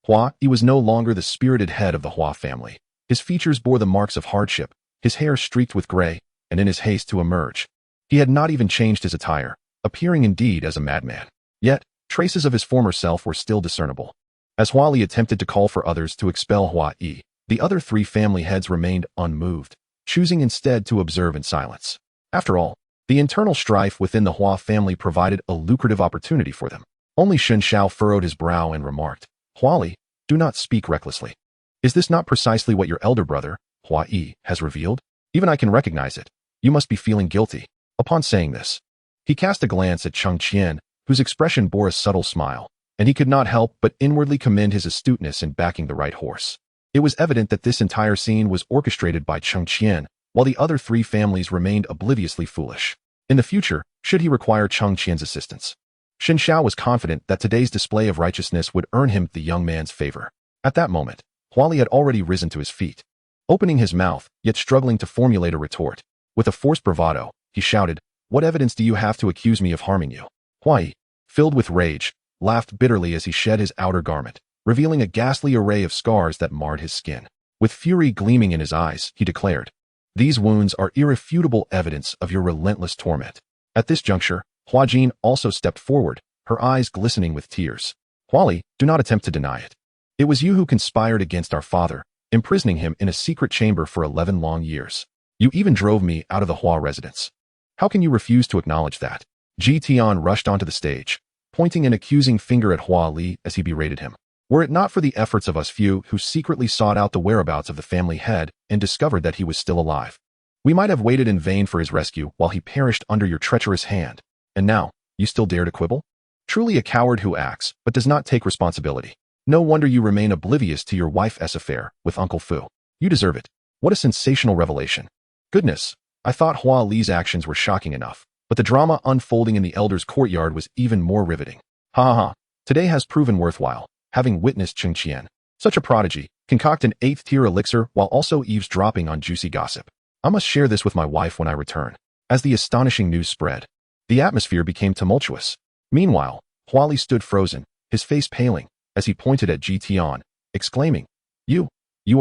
Hua Yi was no longer the spirited head of the Hua family. His features bore the marks of hardship, his hair streaked with gray, and in his haste to emerge, he had not even changed his attire, appearing indeed as a madman. Yet, traces of his former self were still discernible. As Hua Li attempted to call for others to expel Hua Yi, the other three family heads remained unmoved, choosing instead to observe in silence. After all, the internal strife within the Hua family provided a lucrative opportunity for them. Only Shen Shao furrowed his brow and remarked, "Hua Li, do not speak recklessly. Is this not precisely what your elder brother, Hua Yi, has revealed? Even I can recognize it. You must be feeling guilty." Upon saying this, he cast a glance at Cheng Qian, whose expression bore a subtle smile, and he could not help but inwardly commend his astuteness in backing the right horse. It was evident that this entire scene was orchestrated by Cheng Qian, while the other three families remained obliviously foolish. In the future, should he require Cheng Qian's assistance, Shen Shao was confident that today's display of righteousness would earn him the young man's favor. At that moment, Hua Li had already risen to his feet. Opening his mouth, yet struggling to formulate a retort, with a forced bravado, he shouted, "What evidence do you have to accuse me of harming you?" Hua Yi, filled with rage, laughed bitterly as he shed his outer garment, revealing a ghastly array of scars that marred his skin. With fury gleaming in his eyes, he declared, "These wounds are irrefutable evidence of your relentless torment." At this juncture, Hua Jin also stepped forward, her eyes glistening with tears. "Hua Li, do not attempt to deny it. It was you who conspired against our father, imprisoning him in a secret chamber for 11 long years. You even drove me out of the Hua residence. How can you refuse to acknowledge that?" Ji Tian rushed onto the stage, pointing an accusing finger at Hua Li as he berated him. "Were it not for the efforts of us few who secretly sought out the whereabouts of the family head and discovered that he was still alive, we might have waited in vain for his rescue while he perished under your treacherous hand. And now, you still dare to quibble? Truly a coward who acts, but does not take responsibility. No wonder you remain oblivious to your wife's affair with Uncle Fu. You deserve it. What a sensational revelation. Goodness, I thought Hua Li's actions were shocking enough, but the drama unfolding in the elder's courtyard was even more riveting. Ha ha ha. Today has proven worthwhile, having witnessed Cheng Qian, such a prodigy, concoct an 8th-tier elixir while also eavesdropping on juicy gossip. I must share this with my wife when I return." As the astonishing news spread, the atmosphere became tumultuous. Meanwhile, Hua Li stood frozen, his face paling, as he pointed at Ji Tian, exclaiming, You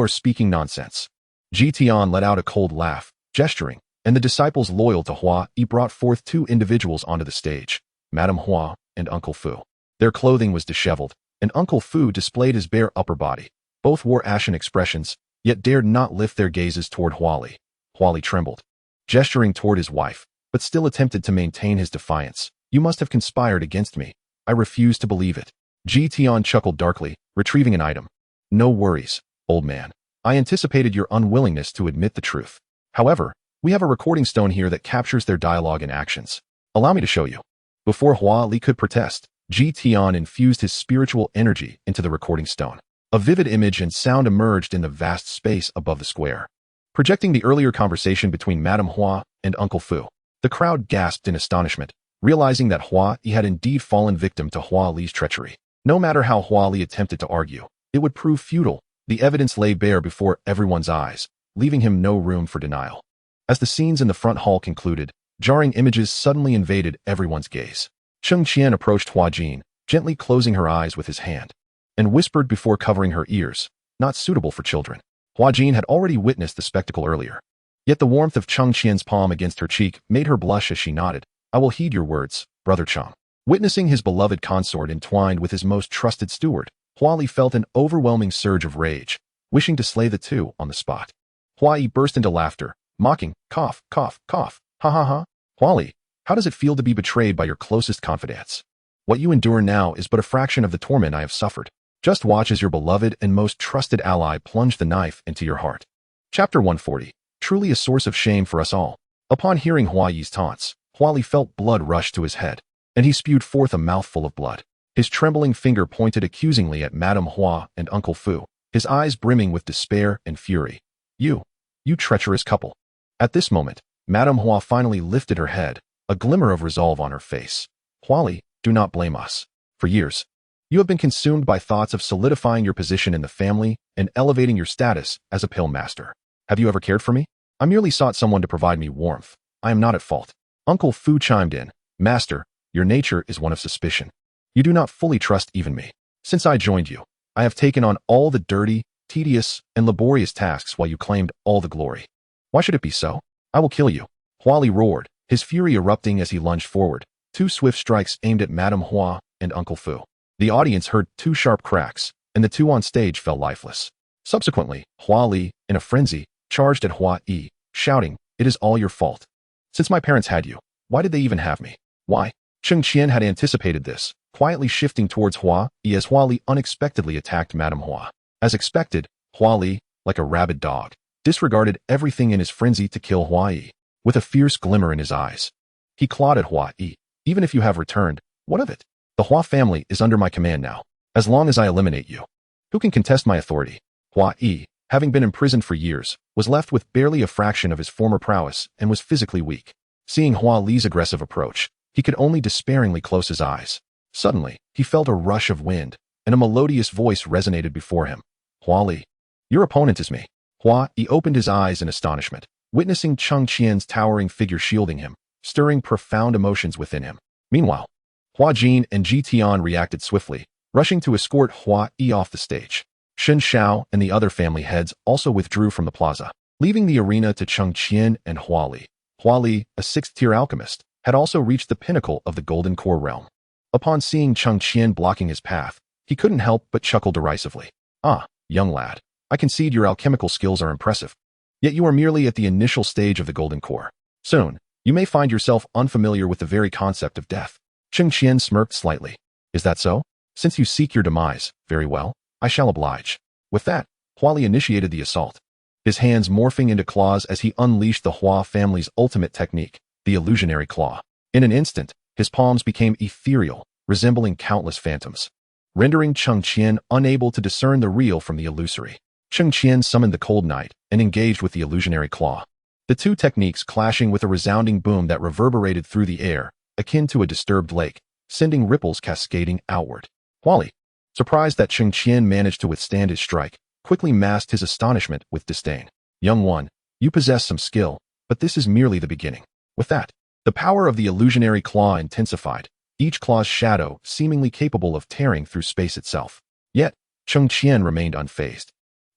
are speaking nonsense." Ji Tian let out a cold laugh, gesturing, and the disciples loyal to Hua Yi brought forth two individuals onto the stage, Madame Hua and Uncle Fu. Their clothing was disheveled, and Uncle Fu displayed his bare upper body. Both wore ashen expressions, yet dared not lift their gazes toward Hua Li. Hua Li trembled, gesturing toward his wife, but still attempted to maintain his defiance. "You must have conspired against me. I refuse to believe it." Ji Tian chuckled darkly, retrieving an item. "No worries, old man. I anticipated your unwillingness to admit the truth. However, we have a recording stone here that captures their dialogue and actions. Allow me to show you." Before Hua Li could protest, Ji Tian infused his spiritual energy into the recording stone. A vivid image and sound emerged in the vast space above the square, projecting the earlier conversation between Madame Hua and Uncle Fu. The crowd gasped in astonishment, realizing that Hua Yi had indeed fallen victim to Hua Li's treachery. No matter how Hua Li attempted to argue, it would prove futile. The evidence lay bare before everyone's eyes, leaving him no room for denial. As the scenes in the front hall concluded, jarring images suddenly invaded everyone's gaze. Cheng Qian approached Hua Jin, gently closing her eyes with his hand, and whispered before covering her ears, "Not suitable for children." Hua Jin had already witnessed the spectacle earlier. Yet the warmth of Cheng Qian's palm against her cheek made her blush as she nodded. "I will heed your words, Brother Cheng." Witnessing his beloved consort entwined with his most trusted steward, Hua Li felt an overwhelming surge of rage, wishing to slay the two on the spot. Hua Yi burst into laughter, mocking, "Cough, cough, cough, ha ha ha. Hua Li, how does it feel to be betrayed by your closest confidants? What you endure now is but a fraction of the torment I have suffered. Just watch as your beloved and most trusted ally plunge the knife into your heart." Chapter 140. Truly a source of shame for us all. Upon hearing Hua Yi's taunts, Hua Li felt blood rush to his head, and he spewed forth a mouthful of blood. His trembling finger pointed accusingly at Madame Hua and Uncle Fu, his eyes brimming with despair and fury. You treacherous couple." At this moment, Madame Hua finally lifted her head, a glimmer of resolve on her face. "Hua Li, do not blame us. For years, you have been consumed by thoughts of solidifying your position in the family and elevating your status as a pill master. Have you ever cared for me? I merely sought someone to provide me warmth. I am not at fault. Uncle Fu chimed in. Master, your nature is one of suspicion. You do not fully trust even me. Since I joined you, I have taken on all the dirty, tedious, and laborious tasks while you claimed all the glory. Why should it be so? I will kill you. Hua Li roared, his fury erupting as he lunged forward. 2 swift strikes aimed at Madame Hua and Uncle Fu. The audience heard 2 sharp cracks, and the 2 on stage fell lifeless. Subsequently, Hua Li, in a frenzy, charged at Hua Yi, shouting, "It is all your fault. Since my parents had you, why did they even have me? Why?" Cheng Qian had anticipated this, quietly shifting towards Hua Yi as Hua Li unexpectedly attacked Madame Hua. As expected, Hua Li, like a rabid dog, disregarded everything in his frenzy to kill Hua Yi. With a fierce glimmer in his eyes, he clawed at Hua Yi. Even if you have returned, what of it? The Hua family is under my command now. As long as I eliminate you, who can contest my authority? Hua Yi, having been imprisoned for years, was left with barely a fraction of his former prowess and was physically weak. Seeing Hua Li's aggressive approach, he could only despairingly close his eyes. Suddenly, he felt a rush of wind, and a melodious voice resonated before him. Hua Li, your opponent is me. Hua Yi opened his eyes in astonishment, witnessing Cheng Qian's towering figure shielding him, stirring profound emotions within him. Meanwhile, Hua Jin and Ji Tian reacted swiftly, rushing to escort Hua Yi off the stage. Shen Shao and the other family heads also withdrew from the plaza, leaving the arena to Cheng Qian and Hua Li. Hua Li, a 6th-tier alchemist, had also reached the pinnacle of the Golden Core realm. Upon seeing Cheng Qian blocking his path, he couldn't help but chuckle derisively. Ah, young lad, I concede your alchemical skills are impressive. Yet you are merely at the initial stage of the Golden Core. Soon, you may find yourself unfamiliar with the very concept of death. Cheng Qian smirked slightly. Is that so? Since you seek your demise, very well, I shall oblige. With that, Hua Li initiated the assault, his hands morphing into claws as he unleashed the Hua family's ultimate technique, the illusionary claw. In an instant, his palms became ethereal, resembling countless phantoms, rendering Cheng Qian unable to discern the real from the illusory. Cheng Qian summoned the cold night and engaged with the illusionary claw, the 2 techniques clashing with a resounding boom that reverberated through the air, akin to a disturbed lake, sending ripples cascading outward. Hua Li, surprised that Cheng Qian managed to withstand his strike, quickly masked his astonishment with disdain. Young one, you possess some skill, but this is merely the beginning. With that, the power of the illusionary claw intensified, each claw's shadow seemingly capable of tearing through space itself. Yet, Cheng Qian remained unfazed,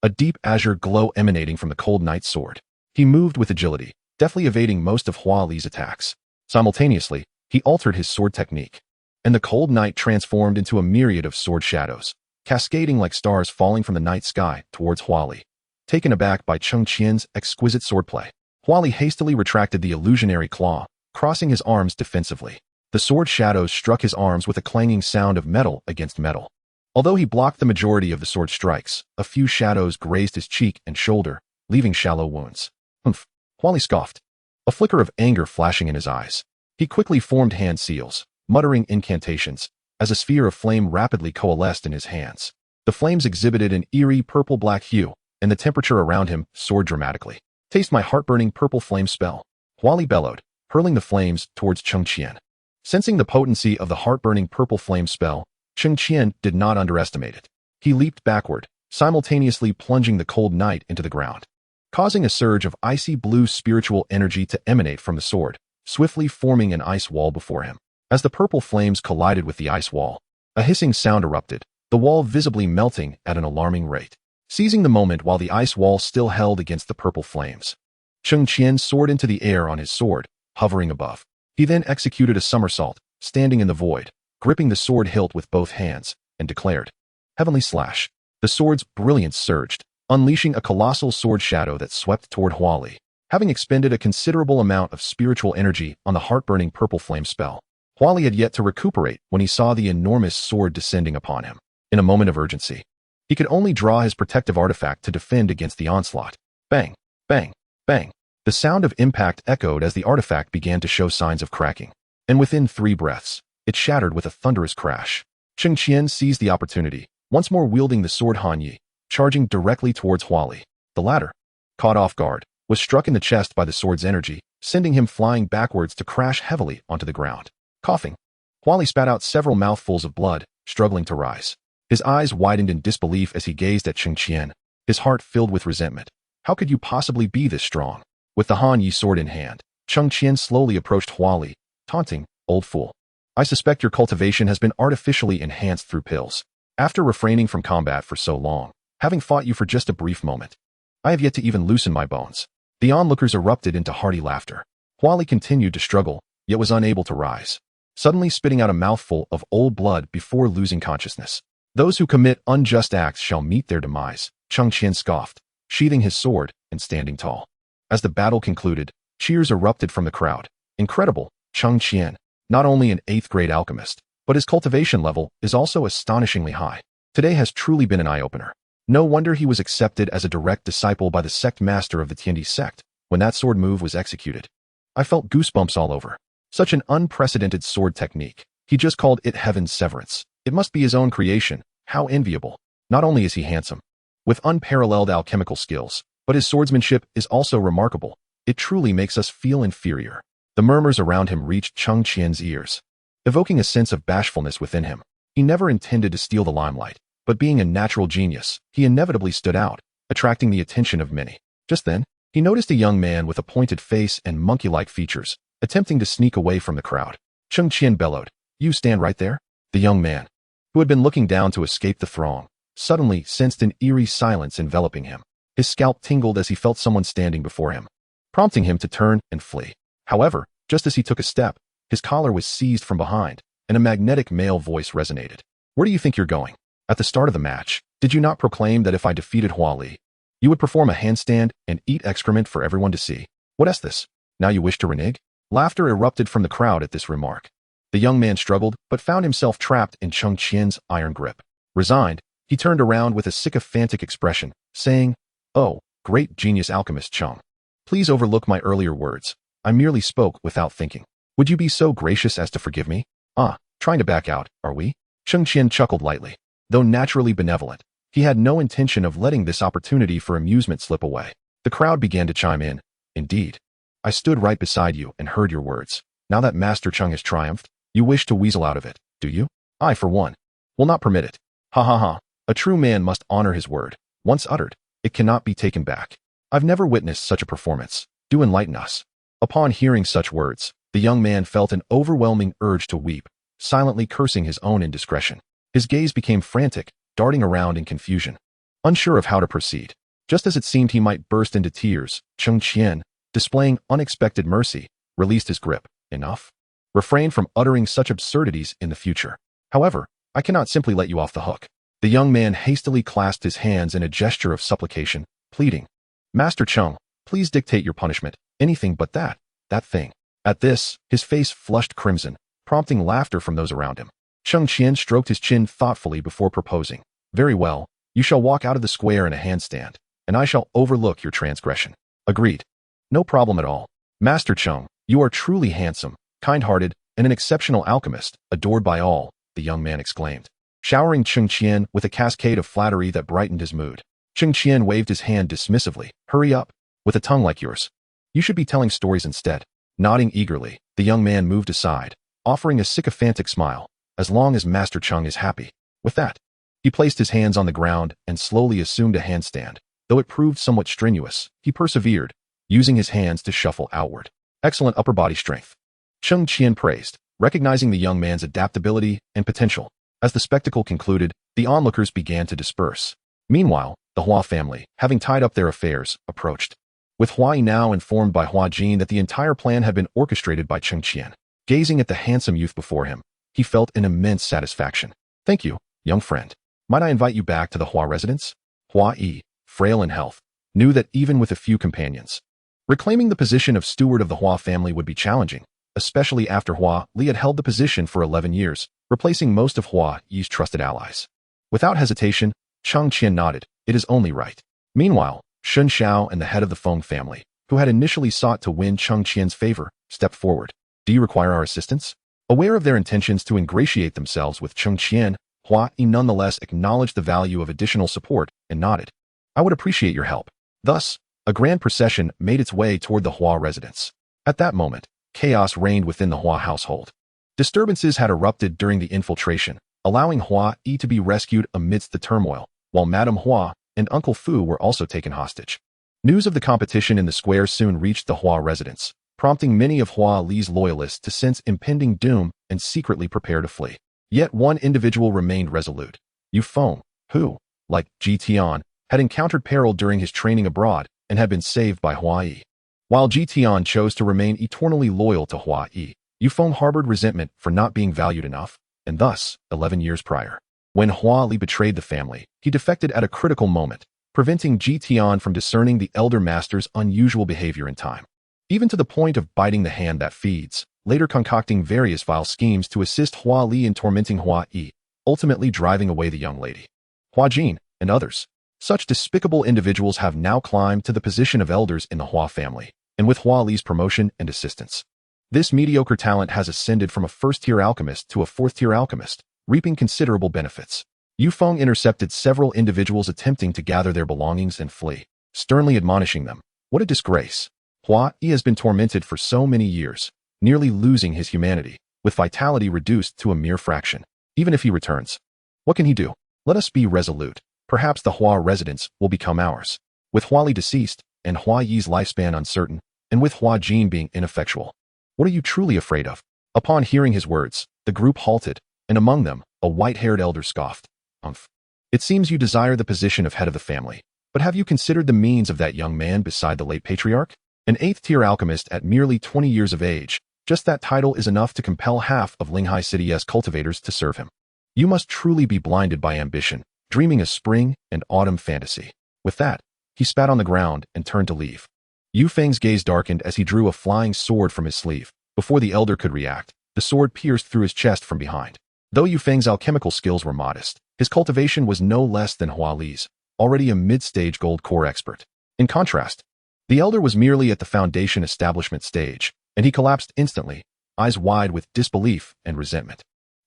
a deep azure glow emanating from the cold knight's sword. He moved with agility, deftly evading most of Hua Li's attacks. Simultaneously, he altered his sword technique, and the cold night transformed into a myriad of sword shadows, cascading like stars falling from the night sky towards Hua Li. Taken aback by Cheng Qian's exquisite swordplay, Hua Li hastily retracted the illusionary claw, crossing his arms defensively. The sword shadows struck his arms with a clanging sound of metal against metal. Although he blocked the majority of the sword strikes, a few shadows grazed his cheek and shoulder, leaving shallow wounds. Humph, Hua Li scoffed, a flicker of anger flashing in his eyes. He quickly formed hand seals, muttering incantations, as a sphere of flame rapidly coalesced in his hands. The flames exhibited an eerie purple-black hue, and the temperature around him soared dramatically. Taste my heart-burning purple flame spell, Hua Li bellowed, hurling the flames towards Cheng Qian. Sensing the potency of the heart-burning purple flame spell, Cheng Qian did not underestimate it. He leaped backward, simultaneously plunging the cold night into the ground, causing a surge of icy blue spiritual energy to emanate from the sword, swiftly forming an ice wall before him. As the purple flames collided with the ice wall, a hissing sound erupted, the wall visibly melting at an alarming rate. Seizing the moment while the ice wall still held against the purple flames, Cheng Qian soared into the air on his sword, hovering above. He then executed a somersault, standing in the void, gripping the sword hilt with both hands, and declared, "Heavenly Slash." The sword's brilliance surged, unleashing a colossal sword shadow that swept toward Hua Li. Having expended a considerable amount of spiritual energy on the heart-burning purple flame spell, Hua Li had yet to recuperate when he saw the enormous sword descending upon him. In a moment of urgency, he could only draw his protective artifact to defend against the onslaught. Bang, bang, bang. The sound of impact echoed as the artifact began to show signs of cracking, and within 3 breaths, it shattered with a thunderous crash. Cheng Qian seized the opportunity, once more wielding the sword Han Yi, charging directly towards Hua Li. The latter, caught off guard, was struck in the chest by the sword's energy, sending him flying backwards to crash heavily onto the ground. Coughing, Hua Li spat out several mouthfuls of blood, struggling to rise. His eyes widened in disbelief as he gazed at Cheng Qian, his heart filled with resentment. How could you possibly be this strong? With the Han Yi sword in hand, Cheng Qian slowly approached Hua Li, taunting, "Old fool. I suspect your cultivation has been artificially enhanced through pills. After refraining from combat for so long, having fought you for just a brief moment, I have yet to even loosen my bones." The onlookers erupted into hearty laughter. Hua Li continued to struggle, yet was unable to rise, suddenly spitting out a mouthful of old blood before losing consciousness. "Those who commit unjust acts shall meet their demise," Cheng Qian scoffed, sheathing his sword and standing tall. As the battle concluded, cheers erupted from the crowd. "Incredible, Cheng Qian. Not only an 8th grade alchemist, but his cultivation level is also astonishingly high. Today has truly been an eye-opener. No wonder he was accepted as a direct disciple by the sect master of the Tiandi sect when that sword move was executed. I felt goosebumps all over. Such an unprecedented sword technique. He just called it Heaven's Severance. It must be his own creation. How enviable. Not only is he handsome, with unparalleled alchemical skills, but his swordsmanship is also remarkable. It truly makes us feel inferior." The murmurs around him reached Cheng Qian's ears, evoking a sense of bashfulness within him. He never intended to steal the limelight, but being a natural genius, he inevitably stood out, attracting the attention of many. Just then, he noticed a young man with a pointed face and monkey-like features, attempting to sneak away from the crowd. Cheng Qian bellowed, "You stand right there." The young man, who had been looking down to escape the throng, suddenly sensed an eerie silence enveloping him. His scalp tingled as he felt someone standing before him, prompting him to turn and flee. However, just as he took a step, his collar was seized from behind, and a magnetic male voice resonated. "Where do you think you're going? At the start of the match, did you not proclaim that if I defeated Hua Li, you would perform a handstand and eat excrement for everyone to see? What is this? Now you wish to renege?" Laughter erupted from the crowd at this remark. The young man struggled, but found himself trapped in Cheng Qian's iron grip. Resigned, he turned around with a sycophantic expression, saying, "Oh, great genius alchemist Cheng. Please overlook my earlier words. I merely spoke without thinking. Would you be so gracious as to forgive me?" "Ah, trying to back out, are we?" Cheng Qian chuckled lightly. Though naturally benevolent, he had no intention of letting this opportunity for amusement slip away. The crowd began to chime in. "Indeed. I stood right beside you and heard your words. Now that Master Cheng has triumphed, you wish to weasel out of it, do you? I, for one, will not permit it. Ha ha ha. A true man must honor his word. Once uttered, it cannot be taken back. I've never witnessed such a performance. Do enlighten us." Upon hearing such words, the young man felt an overwhelming urge to weep, silently cursing his own indiscretion. His gaze became frantic, darting around in confusion, unsure of how to proceed. Just as it seemed he might burst into tears, Cheng Qian, displaying unexpected mercy, released his grip. "Enough. Refrain from uttering such absurdities in the future. However, I cannot simply let you off the hook." The young man hastily clasped his hands in a gesture of supplication, pleading, "Master Cheng, please dictate your punishment. Anything but that thing." At this, his face flushed crimson, prompting laughter from those around him. Cheng Qian stroked his chin thoughtfully before proposing, "Very well, you shall walk out of the square in a handstand, and I shall overlook your transgression." "Agreed. No problem at all. Master Cheng, you are truly handsome, kind-hearted, and an exceptional alchemist, adored by all," the young man exclaimed, showering Cheng Qian with a cascade of flattery that brightened his mood. Cheng Qian waved his hand dismissively. "Hurry up. With a tongue like yours, you should be telling stories instead." Nodding eagerly, the young man moved aside, offering a sycophantic smile. "As long as Master Cheng is happy." With that, he placed his hands on the ground and slowly assumed a handstand. Though it proved somewhat strenuous, he persevered, using his hands to shuffle outward. "Excellent upper body strength," Cheng Qian praised, recognizing the young man's adaptability and potential. As the spectacle concluded, the onlookers began to disperse. Meanwhile, the Hua family, having tied up their affairs, approached, with Hua Yi now informed by Hua Jin that the entire plan had been orchestrated by Cheng Qian. Gazing at the handsome youth before him, he felt an immense satisfaction. "Thank you, young friend. Might I invite you back to the Hua residence?" Hua Yi, frail in health, knew that even with a few companions, reclaiming the position of steward of the Hua family would be challenging, especially after Hua Li had held the position for 11 years, replacing most of Hua Yi's trusted allies. Without hesitation, Cheng Qian nodded. "It is only right." Meanwhile, Shun Xiao and the head of the Feng family, who had initially sought to win Cheng Qian's favor, stepped forward. "Do you require our assistance?" Aware of their intentions to ingratiate themselves with Cheng Qian, Hua Yi nonetheless acknowledged the value of additional support and nodded. "I would appreciate your help." Thus, a grand procession made its way toward the Hua residence. At that moment, chaos reigned within the Hua household. Disturbances had erupted during the infiltration, allowing Hua Yi to be rescued amidst the turmoil, while Madame Hua and Uncle Fu were also taken hostage. News of the competition in the square soon reached the Hua residence, prompting many of Hua Li's loyalists to sense impending doom and secretly prepare to flee. Yet one individual remained resolute, Yu Feng, who, like Ji Tian, had encountered peril during his training abroad and had been saved by Hua Yi. While Ji Tian chose to remain eternally loyal to Hua Yi, Yu Feng harbored resentment for not being valued enough, and thus, 11 years prior, when Hua Li betrayed the family, he defected at a critical moment, preventing Ji Tian from discerning the elder master's unusual behavior in time. Even to the point of biting the hand that feeds, later concocting various vile schemes to assist Hua Li in tormenting Hua Yi, ultimately driving away the young lady. Hua Jin, and others. Such despicable individuals have now climbed to the position of elders in the Hua family, and with Hua Li's promotion and assistance. This mediocre talent has ascended from a first-tier alchemist to a fourth-tier alchemist, reaping considerable benefits. Yu Feng intercepted several individuals attempting to gather their belongings and flee, sternly admonishing them. What a disgrace! Hua Yi has been tormented for so many years, nearly losing his humanity, with vitality reduced to a mere fraction. Even if he returns, what can he do? Let us be resolute. Perhaps the Hua residence will become ours. With Hua Li deceased, and Hua Yi's lifespan uncertain, and with Hua Jin being ineffectual. What are you truly afraid of? Upon hearing his words, the group halted, and among them, a white-haired elder scoffed. Umph. It seems you desire the position of head of the family, but have you considered the means of that young man beside the late patriarch? An 8th-tier alchemist at merely 20 years of age, just that title is enough to compel half of Linghai City's cultivators to serve him. You must truly be blinded by ambition, dreaming a spring and autumn fantasy. With that, he spat on the ground and turned to leave. Yu Feng's gaze darkened as he drew a flying sword from his sleeve. Before the elder could react, the sword pierced through his chest from behind. Though Yu Feng's alchemical skills were modest, his cultivation was no less than Hua Li's, already a mid-stage gold core expert. In contrast, the elder was merely at the foundation establishment stage, and he collapsed instantly, eyes wide with disbelief and resentment.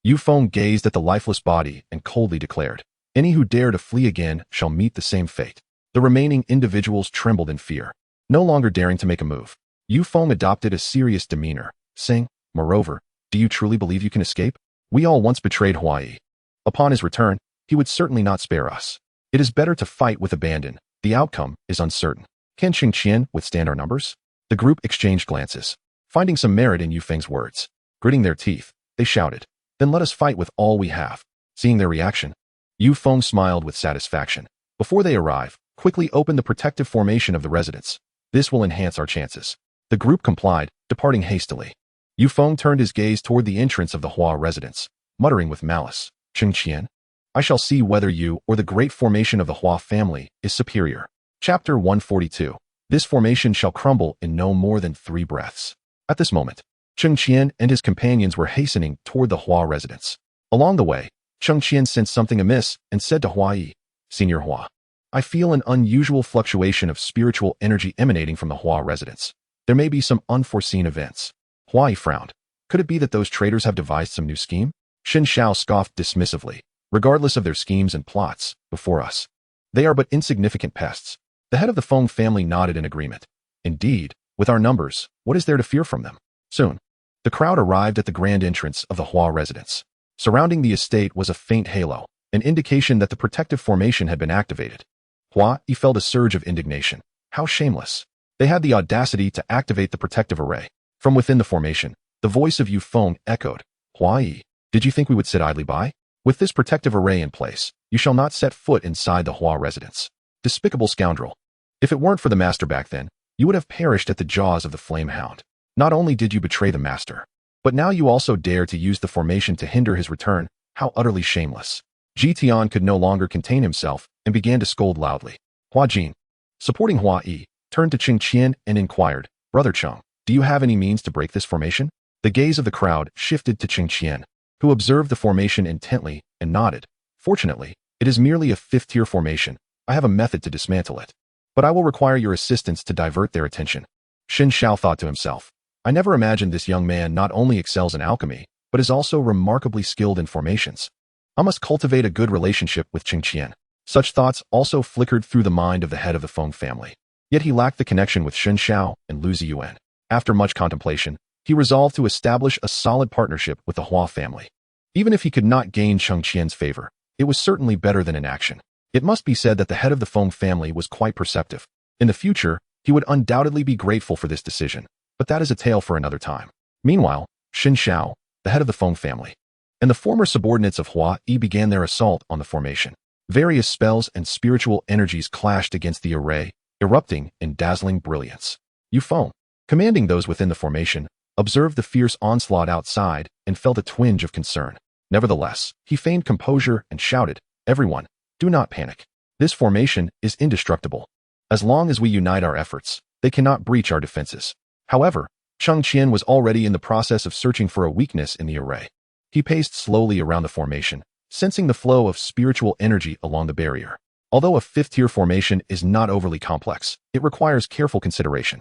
Yu Feng gazed at the lifeless body and coldly declared, "Any who dare to flee again shall meet the same fate." The remaining individuals trembled in fear, no longer daring to make a move. Yu Feng adopted a serious demeanor, saying, "Moreover, do you truly believe you can escape? We all once betrayed Hua Yi. Upon his return, he would certainly not spare us. It is better to fight with abandon. The outcome is uncertain. Can Cheng Qian withstand our numbers?" The group exchanged glances, finding some merit in Yu Feng's words. Gritting their teeth, they shouted, "Then let us fight with all we have." Seeing their reaction, Yu Feng smiled with satisfaction. Before they arrive, quickly open the protective formation of the residence. This will enhance our chances. The group complied, departing hastily. Yu Feng turned his gaze toward the entrance of the Hua residence, muttering with malice, "Cheng Qian, I shall see whether you or the great formation of the Hua family is superior." Chapter 142. This formation shall crumble in no more than 3 breaths. At this moment, Cheng Qian and his companions were hastening toward the Hua residence. Along the way, Cheng Qian sensed something amiss and said to Hua Yi, "Senior Hua, I feel an unusual fluctuation of spiritual energy emanating from the Hua residence. There may be some unforeseen events." Hua Yi frowned. Could it be that those traitors have devised some new scheme? Shen Shao scoffed dismissively. Regardless of their schemes and plots, before us, they are but insignificant pests. The head of the Feng family nodded in agreement. Indeed, with our numbers, what is there to fear from them? Soon, the crowd arrived at the grand entrance of the Hua residence. Surrounding the estate was a faint halo, an indication that the protective formation had been activated. Hua Yi felt a surge of indignation. How shameless. They had the audacity to activate the protective array. From within the formation, the voice of Yu Feng echoed, "Hua Yi, did you think we would sit idly by? With this protective array in place, you shall not set foot inside the Hua residence. Despicable scoundrel. If it weren't for the master back then, you would have perished at the jaws of the flame hound. Not only did you betray the master, but now you also dare to use the formation to hinder his return. How utterly shameless." Ji Tian could no longer contain himself and began to scold loudly. Hua Jin, supporting Hua Yi, turned to Cheng Qian and inquired, "Brother Cheng, do you have any means to break this formation?" The gaze of the crowd shifted to Cheng Qian, who observed the formation intently and nodded. "Fortunately, it is merely a 5th-tier formation. I have a method to dismantle it. But I will require your assistance to divert their attention." Shen Shao thought to himself, "I never imagined this young man not only excels in alchemy, but is also remarkably skilled in formations. I must cultivate a good relationship with Cheng Qian." Such thoughts also flickered through the mind of the head of the Feng family. Yet he lacked the connection with Shen Shao and Lu Ziyuan. After much contemplation, he resolved to establish a solid partnership with the Hua family. Even if he could not gain Cheng Qian's favor, it was certainly better than inaction. It must be said that the head of the Feng family was quite perceptive. In the future, he would undoubtedly be grateful for this decision, but that is a tale for another time. Meanwhile, Xin Xiao, the head of the Feng family, and the former subordinates of Hua Yi began their assault on the formation. Various spells and spiritual energies clashed against the array, erupting in dazzling brilliance. Yu Feng, commanding those within the formation, observed the fierce onslaught outside and felt a twinge of concern. Nevertheless, he feigned composure and shouted, "Everyone, do not panic. This formation is indestructible. As long as we unite our efforts, they cannot breach our defenses." However, Cheng Qian was already in the process of searching for a weakness in the array. He paced slowly around the formation, sensing the flow of spiritual energy along the barrier. Although a fifth-tier formation is not overly complex, it requires careful consideration.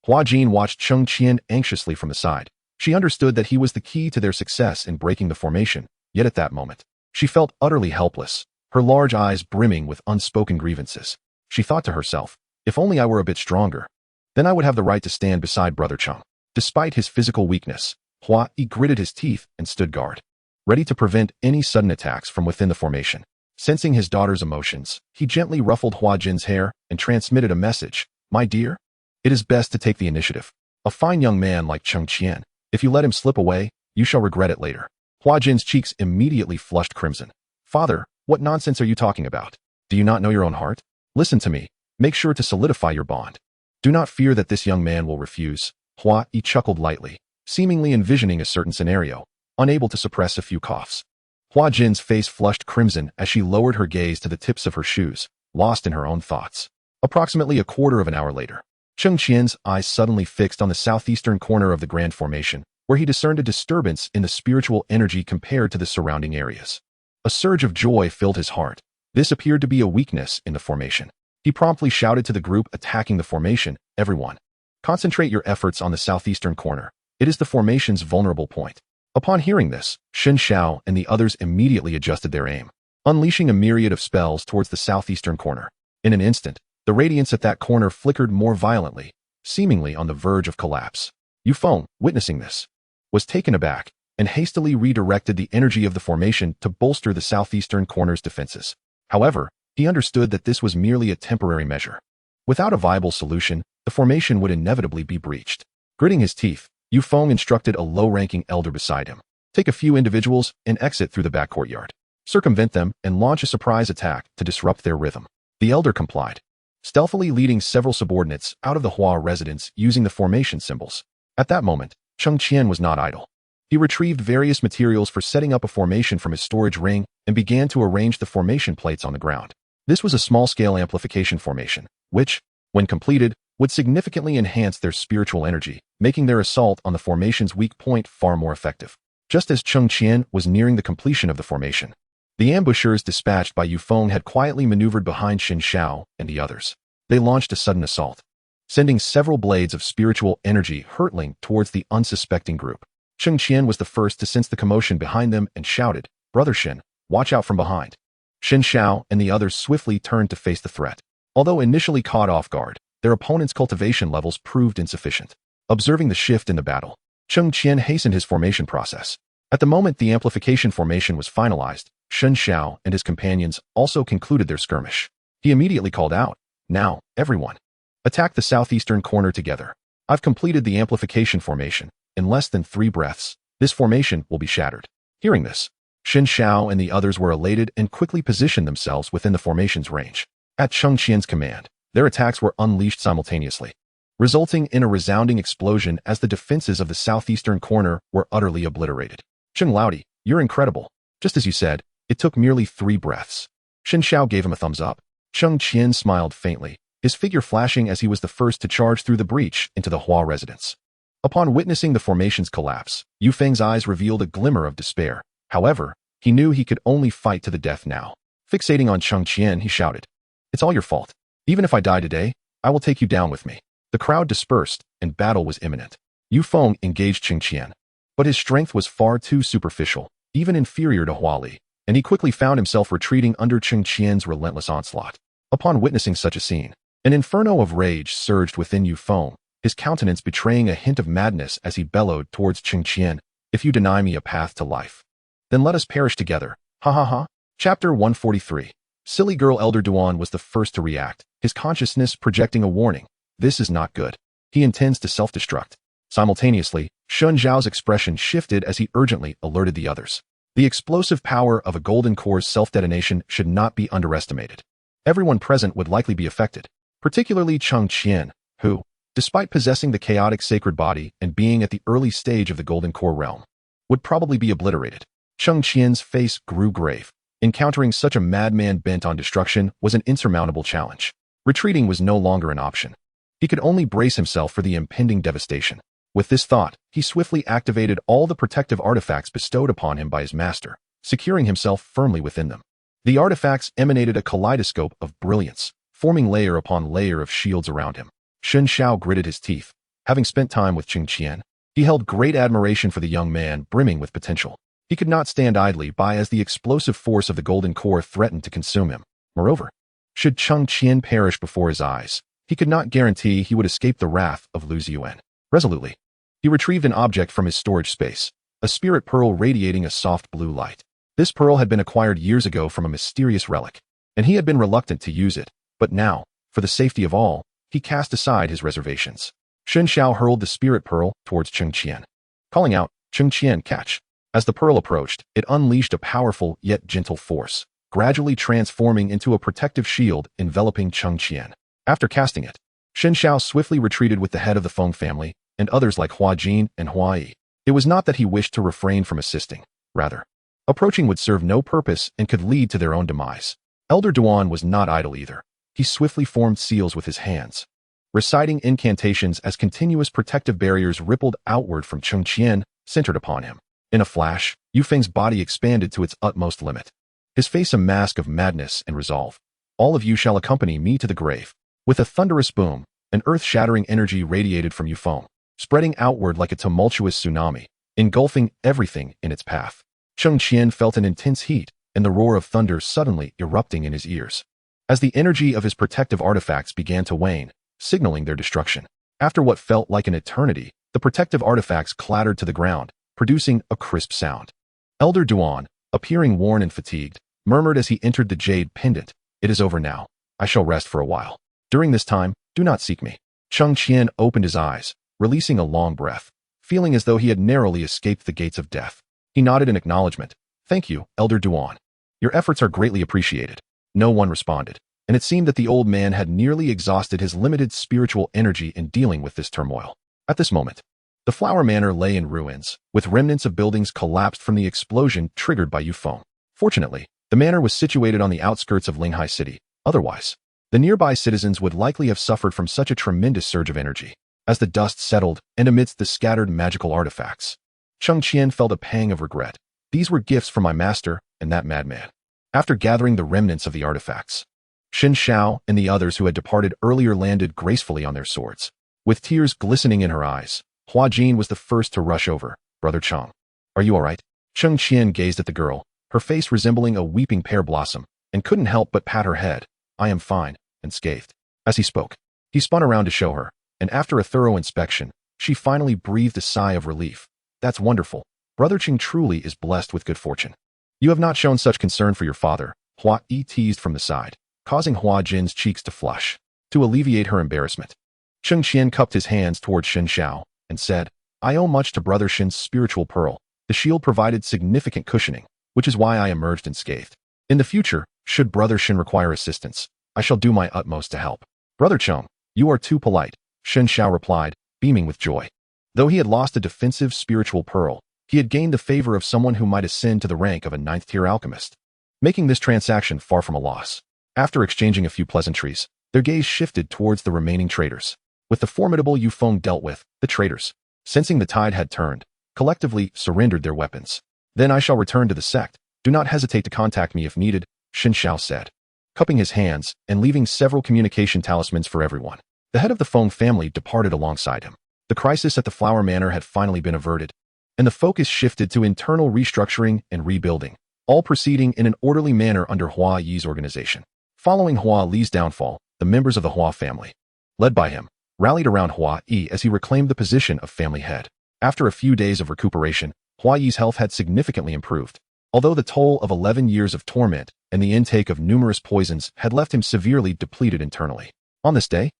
Hua Jin watched Cheng Qian anxiously from the side. She understood that he was the key to their success in breaking the formation, yet at that moment, she felt utterly helpless, her large eyes brimming with unspoken grievances. She thought to herself, if only I were a bit stronger, then I would have the right to stand beside Brother Cheng. Despite his physical weakness, Hua Yi gritted his teeth and stood guard, ready to prevent any sudden attacks from within the formation. Sensing his daughter's emotions, he gently ruffled Hua Jin's hair and transmitted a message. "My dear, it is best to take the initiative. A fine young man like Cheng Qian, if you let him slip away, you shall regret it later." Hua Jin's cheeks immediately flushed crimson. "Father, what nonsense are you talking about? Do you not know your own heart? Listen to me. Make sure to solidify your bond. Do not fear that this young man will refuse." Hua Yi chuckled lightly, seemingly envisioning a certain scenario, unable to suppress a few coughs. Hua Jin's face flushed crimson as she lowered her gaze to the tips of her shoes, lost in her own thoughts. Approximately a quarter of an hour later, Cheng Qian's eyes suddenly fixed on the southeastern corner of the Grand Formation, where he discerned a disturbance in the spiritual energy compared to the surrounding areas. A surge of joy filled his heart. This appeared to be a weakness in the formation. He promptly shouted to the group attacking the formation, "Everyone, concentrate your efforts on the southeastern corner. It is the formation's vulnerable point." Upon hearing this, Xin Xiao and the others immediately adjusted their aim, unleashing a myriad of spells towards the southeastern corner. In an instant, the radiance at that corner flickered more violently, seemingly on the verge of collapse. Yu Feng, witnessing this, was taken aback and hastily redirected the energy of the formation to bolster the southeastern corner's defenses. However, he understood that this was merely a temporary measure. Without a viable solution, the formation would inevitably be breached. Gritting his teeth, Yu Feng instructed a low-ranking elder beside him. "Take a few individuals and exit through the back courtyard. Circumvent them and launch a surprise attack to disrupt their rhythm." The elder complied, stealthily leading several subordinates out of the Hua residence using the formation symbols. At that moment, Cheng Qian was not idle. He retrieved various materials for setting up a formation from his storage ring and began to arrange the formation plates on the ground. This was a small-scale amplification formation, which, when completed, would significantly enhance their spiritual energy, making their assault on the formation's weak point far more effective. Just as Cheng Qian was nearing the completion of the formation, the ambushers dispatched by Yu Feng had quietly maneuvered behind Xin Xiao and the others. They launched a sudden assault, sending several blades of spiritual energy hurtling towards the unsuspecting group. Cheng Qian was the first to sense the commotion behind them and shouted, "Brother Xin, watch out from behind." Xin Xiao and the others swiftly turned to face the threat. Although initially caught off guard, their opponent's cultivation levels proved insufficient. Observing the shift in the battle, Cheng Qian hastened his formation process. At the moment the amplification formation was finalized, Xin Xiao and his companions also concluded their skirmish. He immediately called out, "Now, everyone, attack the southeastern corner together. I've completed the amplification formation. In less than 3 breaths, this formation will be shattered." Hearing this, Xin Xiao and the others were elated and quickly positioned themselves within the formation's range. At Cheng Qian's command, their attacks were unleashed simultaneously, resulting in a resounding explosion as the defenses of the southeastern corner were utterly obliterated. "Cheng Laodi, you're incredible. Just as you said, it took merely 3 breaths." Xin Xiao gave him a thumbs up. Cheng Qian smiled faintly, his figure flashing as he was the first to charge through the breach into the Hua residence. Upon witnessing the formation's collapse, Yu Feng's eyes revealed a glimmer of despair. However, he knew he could only fight to the death now. Fixating on Cheng Qian, he shouted, "It's all your fault. Even if I die today, I will take you down with me." The crowd dispersed, and battle was imminent. Yu Feng engaged Cheng Qian, but his strength was far too superficial, even inferior to Hua Li, and he quickly found himself retreating under Cheng Qian's relentless onslaught. Upon witnessing such a scene, an inferno of rage surged within Yu Feng, his countenance betraying a hint of madness as he bellowed towards Cheng Qian, "If you deny me a path to life, then let us perish together. Ha ha ha." Chapter 143. Silly girl. Elder Duan was the first to react, his consciousness projecting a warning. This is not good. He intends to self-destruct. Simultaneously, Shun Zhao's expression shifted as he urgently alerted the others. The explosive power of a golden core's self-detonation should not be underestimated. Everyone present would likely be affected, particularly Cheng Qian, who, despite possessing the chaotic sacred body and being at the early stage of the golden core realm, would probably be obliterated. Cheng Qian's face grew grave. Encountering such a madman bent on destruction was an insurmountable challenge. Retreating was no longer an option. He could only brace himself for the impending devastation. With this thought, he swiftly activated all the protective artifacts bestowed upon him by his master, securing himself firmly within them. The artifacts emanated a kaleidoscope of brilliance, forming layer upon layer of shields around him. Shun Xiao gritted his teeth. Having spent time with Cheng Qian, he held great admiration for the young man brimming with potential. He could not stand idly by as the explosive force of the golden core threatened to consume him. Moreover, should Cheng Qian perish before his eyes, he could not guarantee he would escape the wrath of Lu Ziyuan. Resolutely, he retrieved an object from his storage space, a spirit pearl radiating a soft blue light. This pearl had been acquired years ago from a mysterious relic, and he had been reluctant to use it, but now, for the safety of all, he cast aside his reservations. Shun Xiao hurled the spirit pearl towards Cheng Qian, calling out, "Cheng Qian, catch." As the pearl approached, it unleashed a powerful yet gentle force, gradually transforming into a protective shield enveloping Cheng Qian. After casting it, Shun Xiao swiftly retreated with the head of the Feng family and others like Hua Jin and Hua Yi. It was not that he wished to refrain from assisting. Rather, approaching would serve no purpose and could lead to their own demise. Elder Duan was not idle either. He swiftly formed seals with his hands, reciting incantations as continuous protective barriers rippled outward from Cheng Qian, centered upon him. In a flash, Yu Feng's body expanded to its utmost limit. His face a mask of madness and resolve. "All of you shall accompany me to the grave." With a thunderous boom, an earth-shattering energy radiated from Yu Feng, spreading outward like a tumultuous tsunami, engulfing everything in its path. Cheng Qian felt an intense heat and the roar of thunder suddenly erupting in his ears, as the energy of his protective artifacts began to wane, signaling their destruction. After what felt like an eternity, the protective artifacts clattered to the ground, producing a crisp sound. Elder Duan, appearing worn and fatigued, murmured as he entered the jade pendant, "It is over now. I shall rest for a while. During this time, do not seek me." Cheng Qian opened his eyes, releasing a long breath, feeling as though he had narrowly escaped the gates of death. He nodded in acknowledgement. "Thank you, Elder Duan. Your efforts are greatly appreciated." No one responded, and it seemed that the old man had nearly exhausted his limited spiritual energy in dealing with this turmoil. At this moment, the Flower Manor lay in ruins, with remnants of buildings collapsed from the explosion triggered by Yu Feng. Fortunately, the manor was situated on the outskirts of Linghai City. Otherwise, the nearby citizens would likely have suffered from such a tremendous surge of energy. As the dust settled and amidst the scattered magical artifacts, Cheng Qian felt a pang of regret. These were gifts from my master and that madman. After gathering the remnants of the artifacts, Shun Xiao and the others who had departed earlier landed gracefully on their swords. With tears glistening in her eyes, Hua Jin was the first to rush over. "Brother Cheng, are you all right?" Cheng Qian gazed at the girl, her face resembling a weeping pear blossom, and couldn't help but pat her head. "I am fine," and scathed. As he spoke, he spun around to show her, and after a thorough inspection, she finally breathed a sigh of relief. "That's wonderful. Brother Cheng truly is blessed with good fortune. You have not shown such concern for your father," Hua Yi teased from the side, causing Hua Jin's cheeks to flush. To alleviate her embarrassment, Cheng Qian cupped his hands towards Shun Xiao and said, "I owe much to Brother Shin's spiritual pearl. The shield provided significant cushioning, which is why I emerged unscathed. In the future, should Brother Shin require assistance, I shall do my utmost to help." "Brother Cheng, you are too polite," Shun Xiao replied, beaming with joy. Though he had lost a defensive spiritual pearl, he had gained the favor of someone who might ascend to the rank of a 9th-tier alchemist, making this transaction far from a loss. After exchanging a few pleasantries, their gaze shifted towards the remaining traders. With the formidable Yu Feng dealt with, the traders, sensing the tide had turned, collectively surrendered their weapons. "Then I shall return to the sect. Do not hesitate to contact me if needed," Shun Xiao said, cupping his hands and leaving several communication talismans for everyone. The head of the Feng family departed alongside him. The crisis at the Flower Manor had finally been averted, and the focus shifted to internal restructuring and rebuilding, all proceeding in an orderly manner under Hua Yi's organization. Following Hua Li's downfall, the members of the Hua family, led by him, rallied around Hua Yi as he reclaimed the position of family head. After a few days of recuperation, Hua Yi's health had significantly improved. Although the toll of 11 years of torment and the intake of numerous poisons had left him severely depleted internally. On this day,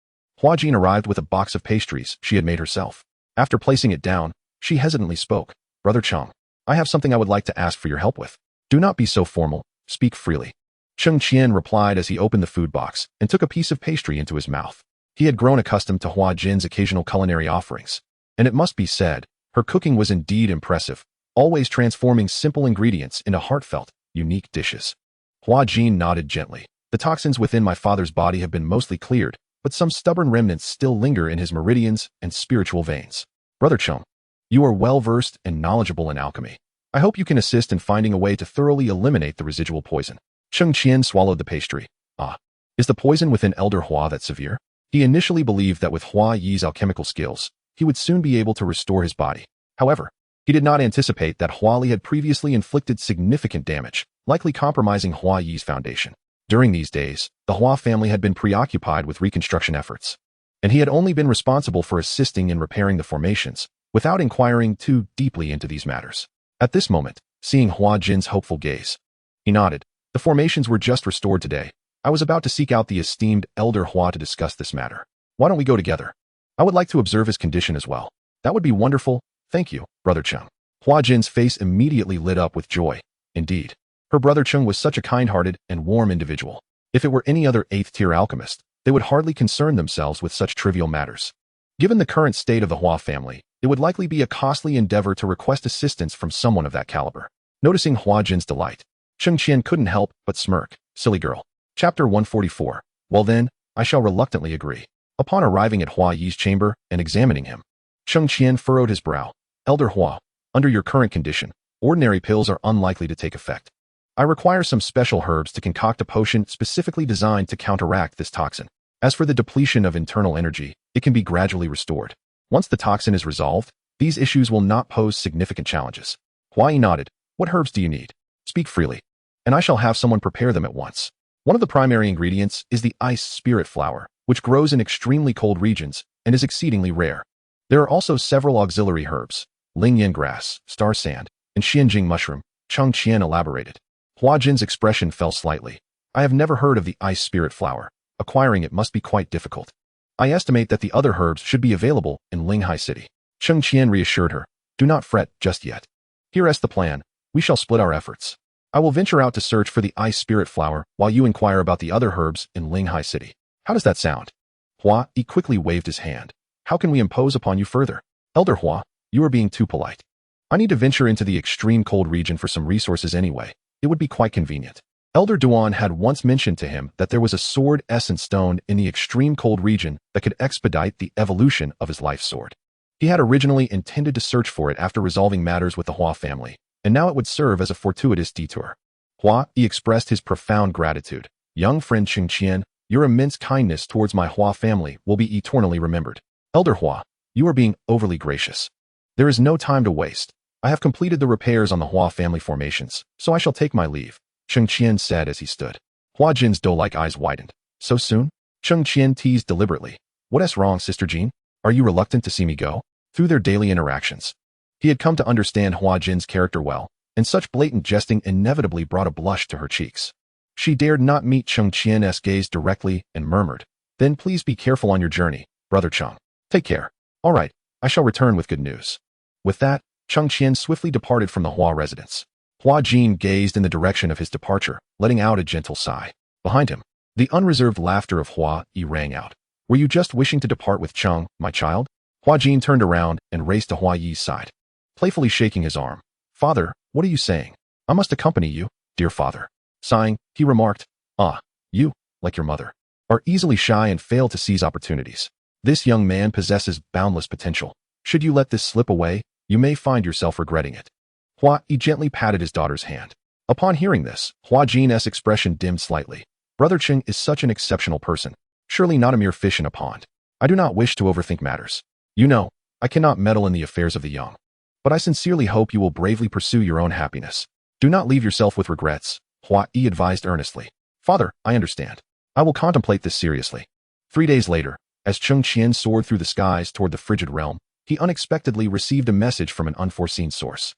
Hua Jin arrived with a box of pastries she had made herself. After placing it down, she hesitantly spoke. Brother Cheng, I have something I would like to ask for your help with. Do not be so formal, speak freely. Cheng Qian replied as he opened the food box and took a piece of pastry into his mouth. He had grown accustomed to Hua Jin's occasional culinary offerings, and it must be said, her cooking was indeed impressive, always transforming simple ingredients into heartfelt, unique dishes. Hua Jin nodded gently. The toxins within my father's body have been mostly cleared, but some stubborn remnants still linger in his meridians and spiritual veins. Brother Cheng, you are well-versed and knowledgeable in alchemy. I hope you can assist in finding a way to thoroughly eliminate the residual poison. Cheng Qian swallowed the pastry. Ah, is the poison within Elder Hua that severe? He initially believed that with Hua Yi's alchemical skills, he would soon be able to restore his body. However, he did not anticipate that Hua Li had previously inflicted significant damage, likely compromising Hua Yi's foundation. During these days, the Hua family had been preoccupied with reconstruction efforts, and he had only been responsible for assisting in repairing the formations, without inquiring too deeply into these matters. At this moment, seeing Hua Jin's hopeful gaze, he nodded. The formations were just restored today. I was about to seek out the esteemed Elder Hua to discuss this matter. Why don't we go together? I would like to observe his condition as well. That would be wonderful. Thank you, Brother Cheng. Hua Jin's face immediately lit up with joy. Indeed, her brother Cheng was such a kind-hearted and warm individual. If it were any other 8th-tier alchemist, they would hardly concern themselves with such trivial matters. Given the current state of the Hua family, it would likely be a costly endeavor to request assistance from someone of that caliber. Noticing Hua Jin's delight, Cheng Qian couldn't help but smirk. Silly girl. Chapter 144. Well then, I shall reluctantly agree. Upon arriving at Hua Yi's chamber and examining him, Cheng Qian furrowed his brow. Elder Hua, under your current condition, ordinary pills are unlikely to take effect. I require some special herbs to concoct a potion specifically designed to counteract this toxin. As for the depletion of internal energy, it can be gradually restored. Once the toxin is resolved, these issues will not pose significant challenges. Hua Yi nodded. What herbs do you need? Speak freely, and I shall have someone prepare them at once. One of the primary ingredients is the ice spirit flower, which grows in extremely cold regions and is exceedingly rare. There are also several auxiliary herbs, Lingyan grass, star sand, and Xianjing mushroom. Cheng Qian elaborated. Hua Jin's expression fell slightly. I have never heard of the ice spirit flower. Acquiring it must be quite difficult. I estimate that the other herbs should be available in Linghai City. Cheng Qian reassured her. Do not fret just yet. Here is the plan. We shall split our efforts. I will venture out to search for the ice spirit flower while you inquire about the other herbs in Linghai City. How does that sound? Hua Yi quickly waved his hand. How can we impose upon you further? Elder Hua, you are being too polite. I need to venture into the extreme cold region for some resources anyway. It would be quite convenient. Elder Duan had once mentioned to him that there was a sword essence stone in the extreme cold region that could expedite the evolution of his life sword. He had originally intended to search for it after resolving matters with the Hua family, and now it would serve as a fortuitous detour. Hua Yi expressed his profound gratitude. Young friend Cheng Qian, your immense kindness towards my Hua family will be eternally remembered. Elder Hua, you are being overly gracious. There is no time to waste. I have completed the repairs on the Hua family formations, so I shall take my leave, Cheng Qian said as he stood. Hua Jin's doe-like eyes widened. So soon? Cheng Qian teased deliberately. What's wrong, Sister Jean? Are you reluctant to see me go? Through their daily interactions, he had come to understand Hua Jin's character well, and such blatant jesting inevitably brought a blush to her cheeks. She dared not meet Cheng Qian's gaze directly and murmured, Then please be careful on your journey, Brother Cheng. Take care. All right, I shall return with good news. With that, Cheng Qian swiftly departed from the Hua residence. Hua Jin gazed in the direction of his departure, letting out a gentle sigh. Behind him, the unreserved laughter of Hua Yi rang out. Were you just wishing to depart with Cheng, my child? Hua Jin turned around and raced to Hua Yi's side, playfully shaking his arm. Father, what are you saying? I must accompany you, dear father. Sighing, he remarked, you, like your mother, are easily shy and fail to seize opportunities. This young man possesses boundless potential. Should you let this slip away, you may find yourself regretting it. Hua Yi gently patted his daughter's hand. Upon hearing this, Hua Jin's expression dimmed slightly. Brother Cheng is such an exceptional person, surely not a mere fish in a pond. I do not wish to overthink matters. You know, I cannot meddle in the affairs of the young. But I sincerely hope you will bravely pursue your own happiness. Do not leave yourself with regrets, Hua Yi advised earnestly. Father, I understand. I will contemplate this seriously. 3 days later, as Cheng Qian soared through the skies toward the frigid realm, he unexpectedly received a message from an unforeseen source.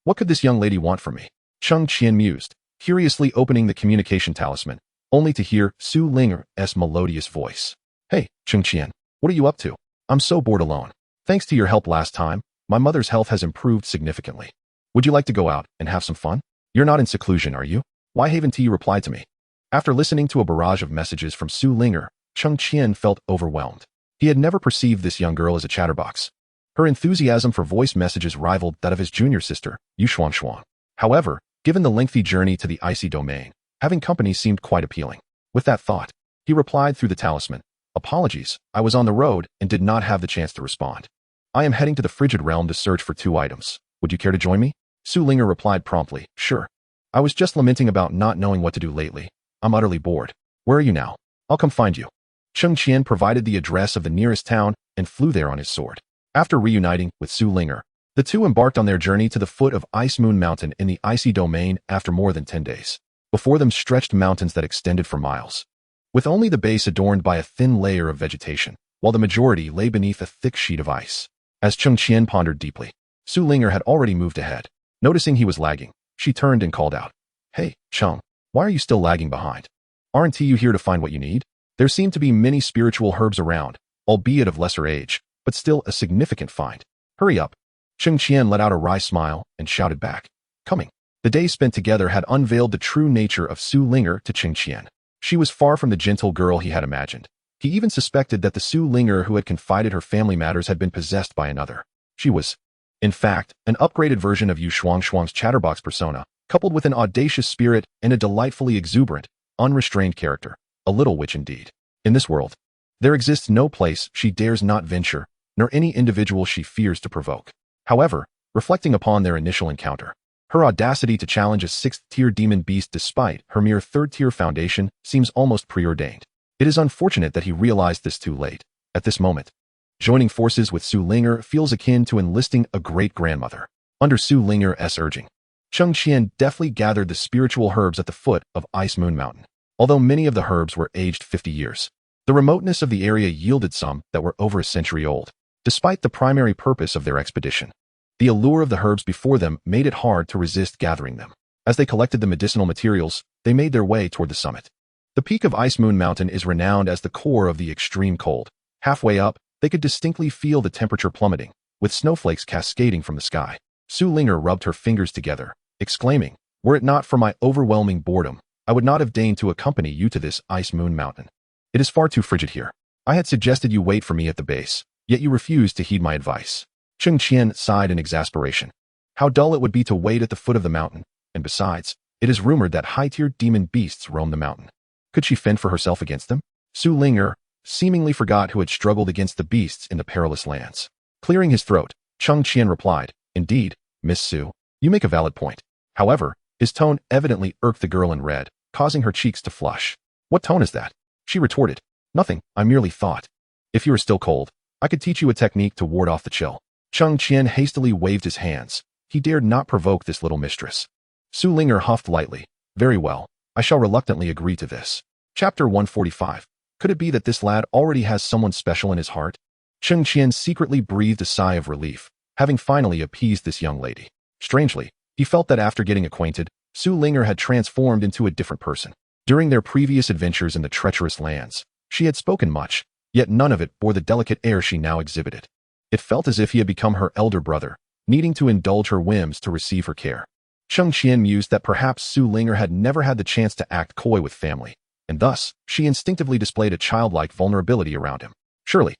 What could this young lady want from me? Cheng Qian mused, curiously opening the communication talisman, only to hear Su Linger's melodious voice. Hey, Cheng Qian, what are you up to? I'm so bored alone. Thanks to your help last time, my mother's health has improved significantly. Would you like to go out and have some fun? You're not in seclusion, are you? Why haven't you replied to me? After listening to a barrage of messages from Su Linger, Cheng Qian felt overwhelmed. He had never perceived this young girl as a chatterbox. Her enthusiasm for voice messages rivaled that of his junior sister, Yu Xuanshuang. However, given the lengthy journey to the icy domain, having company seemed quite appealing. With that thought, he replied through the talisman, Apologies, I was on the road and did not have the chance to respond. I am heading to the frigid realm to search for 2 items. Would you care to join me? Su Linger replied promptly, Sure. I was just lamenting about not knowing what to do lately. I'm utterly bored. Where are you now? I'll come find you. Cheng Qian provided the address of the nearest town and flew there on his sword. After reuniting with Su Linger, the two embarked on their journey to the foot of Ice Moon Mountain in the icy domain after more than 10 days. Before them stretched mountains that extended for miles, with only the base adorned by a thin layer of vegetation, while the majority lay beneath a thick sheet of ice. As Cheng Qian pondered deeply, Su Linger had already moved ahead. Noticing he was lagging, she turned and called out, Hey, Cheng, why are you still lagging behind? Aren't you here to find what you need? There seemed to be many spiritual herbs around, albeit of lesser age, but still a significant find. Hurry up. Cheng Qian let out a wry smile and shouted back, Coming. The days spent together had unveiled the true nature of Su Linger to Cheng Qian. She was far from the gentle girl he had imagined. He even suspected that the Su Linger who had confided her family matters had been possessed by another. She was, in fact, an upgraded version of Yu Xuanshuang's chatterbox persona, coupled with an audacious spirit and a delightfully exuberant, unrestrained character. A little witch indeed. In this world, there exists no place she dares not venture, nor any individual she fears to provoke. However, reflecting upon their initial encounter, her audacity to challenge a 6th-tier demon beast despite her mere 3rd-tier foundation seems almost preordained. It is unfortunate that he realized this too late. At this moment, joining forces with Su Linger feels akin to enlisting a great-grandmother. Under Su Linger's urging, Cheng Qian deftly gathered the spiritual herbs at the foot of Ice Moon Mountain. Although many of the herbs were aged 50 years, the remoteness of the area yielded some that were over a century old. Despite the primary purpose of their expedition, the allure of the herbs before them made it hard to resist gathering them. As they collected the medicinal materials, they made their way toward the summit. The peak of Ice Moon Mountain is renowned as the core of the extreme cold. Halfway up, they could distinctly feel the temperature plummeting, with snowflakes cascading from the sky. Su Linger rubbed her fingers together, exclaiming, Were it not for my overwhelming boredom, I would not have deigned to accompany you to this Ice Moon Mountain. It is far too frigid here. I had suggested you wait for me at the base, yet you refused to heed my advice. Cheng Qian sighed in exasperation. How dull it would be to wait at the foot of the mountain, and besides, it is rumored that high-tier demon beasts roam the mountain. Could she fend for herself against them? Su Linger seemingly forgot who had struggled against the beasts in the perilous lands. Clearing his throat, Cheng Qian replied, Indeed, Miss Su, you make a valid point. However, his tone evidently irked the girl in red, causing her cheeks to flush. What tone is that? She retorted, Nothing, I merely thought. If you are still cold, I could teach you a technique to ward off the chill. Cheng Qian hastily waved his hands. He dared not provoke this little mistress. Su Linger huffed lightly. Very well, I shall reluctantly agree to this. Chapter 145. Could it be that this lad already has someone special in his heart? Cheng Qian secretly breathed a sigh of relief, having finally appeased this young lady. Strangely, he felt that after getting acquainted, Su Linger had transformed into a different person. During their previous adventures in the treacherous lands, she had spoken much, yet none of it bore the delicate air she now exhibited. It felt as if he had become her elder brother, needing to indulge her whims to receive her care. Cheng Qian mused that perhaps Su Linger had never had the chance to act coy with family, and thus, she instinctively displayed a childlike vulnerability around him. Surely,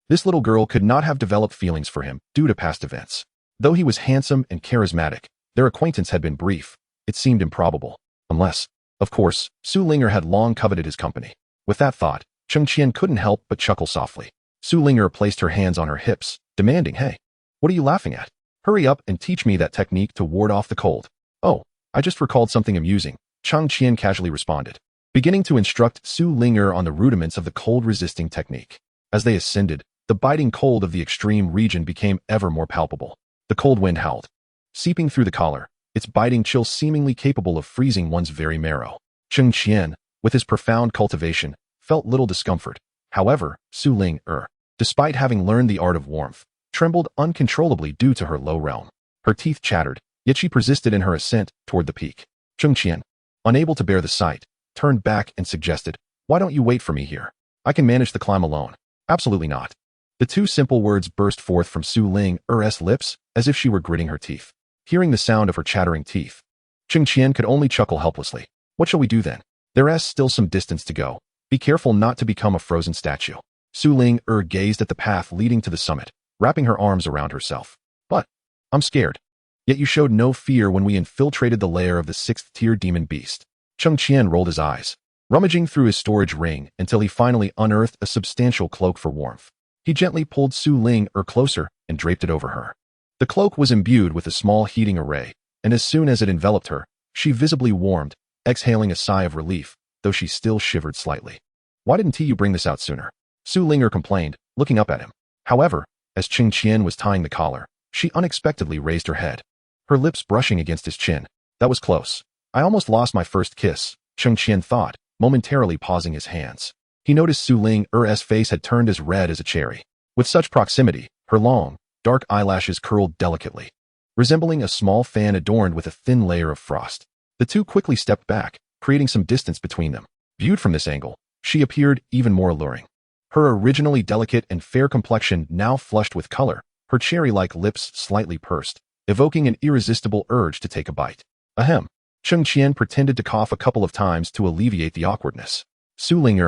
this little girl could not have developed feelings for him due to past events. Though he was handsome and charismatic, their acquaintance had been brief. It seemed improbable. Unless, of course, Su Linger had long coveted his company. With that thought, Cheng Qian couldn't help but chuckle softly. Su Linger placed her hands on her hips, demanding, Hey, what are you laughing at? Hurry up and teach me that technique to ward off the cold. Oh, I just recalled something amusing, Cheng Qian casually responded, beginning to instruct Su Linger on the rudiments of the cold-resisting technique. As they ascended, the biting cold of the extreme region became ever more palpable. The cold wind howled, seeping through the collar, its biting chill seemingly capable of freezing one's very marrow. Cheng Qian, with his profound cultivation, felt little discomfort. However, Su Linger, despite having learned the art of warmth, trembled uncontrollably due to her low realm. Her teeth chattered, Yet she persisted in her ascent toward the peak. Cheng Qian, unable to bear the sight, turned back and suggested, "Why don't you wait for me here? I can manage the climb alone." "Absolutely not." The two simple words burst forth from Su Ling's lips as if she were gritting her teeth. Hearing the sound of her chattering teeth, Cheng Qian could only chuckle helplessly. "What shall we do then? There's still some distance to go. Be careful not to become a frozen statue." Su Ling gazed at the path leading to the summit, wrapping her arms around herself. "But I'm scared. Yet you showed no fear when we infiltrated the lair of the 6th-tier demon beast." Cheng Qian rolled his eyes, rummaging through his storage ring until he finally unearthed a substantial cloak for warmth. He gently pulled Su Ling closer and draped it over her. The cloak was imbued with a small heating array, and as soon as it enveloped her, she visibly warmed, exhaling a sigh of relief, though she still shivered slightly. "Why didn't you bring this out sooner?" Su Ling complained, looking up at him. However, as Cheng Qian was tying the collar, she unexpectedly raised her head, her lips brushing against his chin. "That was close. I almost lost my first kiss," Cheng Qian thought, momentarily pausing his hands. He noticed Su Ling's face had turned as red as a cherry. With such proximity, her long, dark eyelashes curled delicately, resembling a small fan adorned with a thin layer of frost. The two quickly stepped back, creating some distance between them. Viewed from this angle, she appeared even more alluring. Her originally delicate and fair complexion now flushed with color, her cherry-like lips slightly pursed, evoking an irresistible urge to take a bite. Ahem. Cheng Qian pretended to cough a couple of times to alleviate the awkwardness. Su Ling,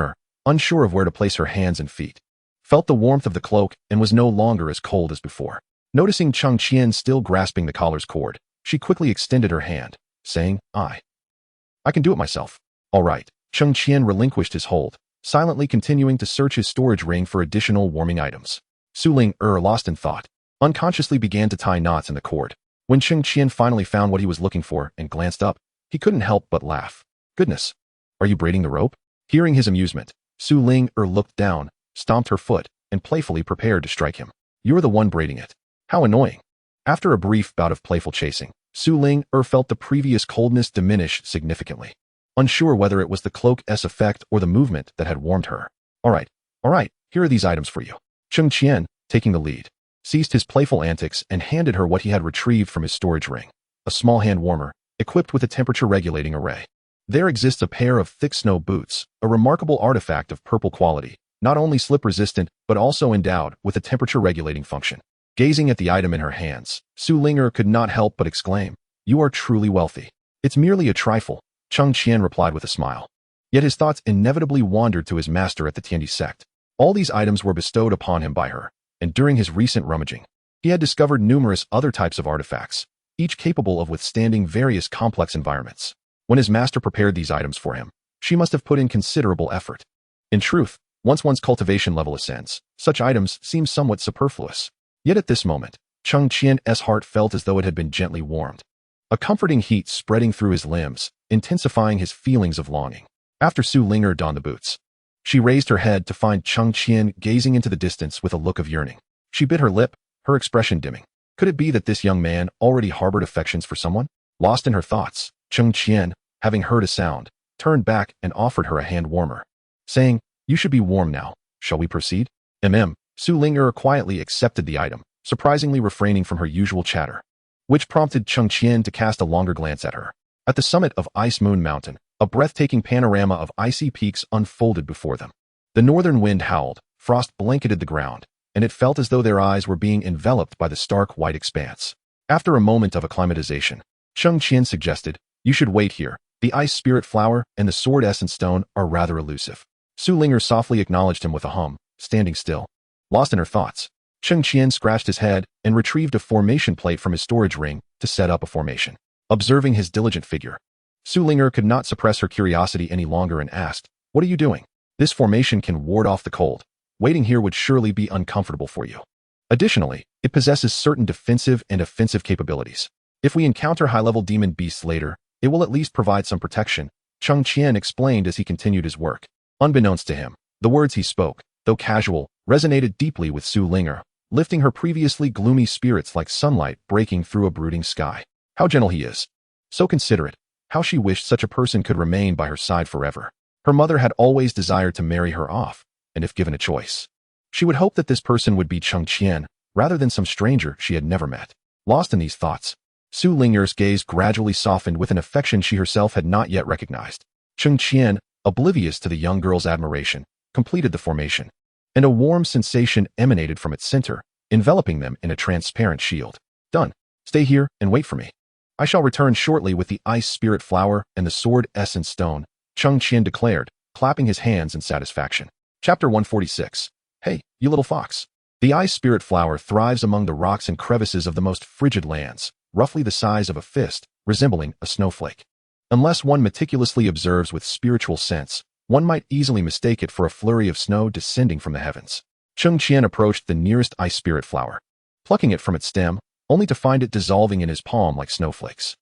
unsure of where to place her hands and feet, felt the warmth of the cloak and was no longer as cold as before. Noticing Cheng Qian still grasping the collar's cord, she quickly extended her hand, saying, I can do it myself." "All right." Cheng Qian relinquished his hold, silently continuing to search his storage ring for additional warming items. Su Ling, lost in thought, unconsciously began to tie knots in the cord. When Cheng Qian finally found what he was looking for and glanced up, he couldn't help but laugh. "Goodness, are you braiding the rope?" Hearing his amusement, Su Ling looked down, stomped her foot, and playfully prepared to strike him. "You're the one braiding it. How annoying." After a brief bout of playful chasing, Su Ling felt the previous coldness diminish significantly, unsure whether it was the cloak's effect or the movement that had warmed her. All right, here are these items for you." Cheng Qian, taking the lead, ceased his playful antics and handed her what he had retrieved from his storage ring, a small hand warmer, equipped with a temperature-regulating array. There exists a pair of thick snow boots, a remarkable artifact of purple quality, not only slip-resistant but also endowed with a temperature-regulating function. Gazing at the item in her hands, Su Ling could not help but exclaim, "You are truly wealthy." "It's merely a trifle," Cheng Qian replied with a smile. Yet his thoughts inevitably wandered to his master at the Tiandi sect. All these items were bestowed upon him by her, and during his recent rummaging, he had discovered numerous other types of artifacts, each capable of withstanding various complex environments. When his master prepared these items for him, she must have put in considerable effort. In truth, once one's cultivation level ascends, such items seem somewhat superfluous. Yet at this moment, Cheng Qian's heart felt as though it had been gently warmed, a comforting heat spreading through his limbs, intensifying his feelings of longing. After Su Ling donned the boots, she raised her head to find Cheng Qian gazing into the distance with a look of yearning. She bit her lip, her expression dimming. Could it be that this young man already harbored affections for someone? Lost in her thoughts, Cheng Qian, having heard a sound, turned back and offered her a hand warmer, saying, "You should be warm now. Shall we proceed?" Su Ling quietly accepted the item, surprisingly refraining from her usual chatter, which prompted Cheng Qian to cast a longer glance at her. At the summit of Ice Moon Mountain, a breathtaking panorama of icy peaks unfolded before them. The northern wind howled, frost blanketed the ground, and it felt as though their eyes were being enveloped by the stark white expanse. After a moment of acclimatization, Cheng Qian suggested, "You should wait here. The ice spirit flower and the sword essence stone are rather elusive." Su Ling softly acknowledged him with a hum, standing still. Lost in her thoughts, Cheng Qian scratched his head and retrieved a formation plate from his storage ring to set up a formation. Observing his diligent figure, Su Ling could not suppress her curiosity any longer and asked, "What are you doing?" "This formation can ward off the cold. Waiting here would surely be uncomfortable for you. Additionally, it possesses certain defensive and offensive capabilities. If we encounter high-level demon beasts later, it will at least provide some protection," Cheng Qian explained as he continued his work. Unbeknownst to him, the words he spoke, though casual, resonated deeply with Su Ling, lifting her previously gloomy spirits like sunlight breaking through a brooding sky. How gentle he is. So considerate. How she wished such a person could remain by her side forever. Her mother had always desired to marry her off, and if given a choice, she would hope that this person would be Cheng Qian, rather than some stranger she had never met. Lost in these thoughts, Su Ling'er's gaze gradually softened with an affection she herself had not yet recognized. Cheng Qian, oblivious to the young girl's admiration, completed the formation, and a warm sensation emanated from its center, enveloping them in a transparent shield. Done. Stay here and wait for me. I shall return shortly with the ice spirit flower and the sword essence stone, Cheng Qian declared, clapping his hands in satisfaction. Chapter 146. Hey, you little fox. The ice spirit flower thrives among the rocks and crevices of the most frigid lands, roughly the size of a fist, resembling a snowflake. Unless one meticulously observes with spiritual sense, one might easily mistake it for a flurry of snow descending from the heavens. Cheng Qian approached the nearest ice spirit flower, plucking it from its stem, only to find it dissolving in his palm like snowflakes.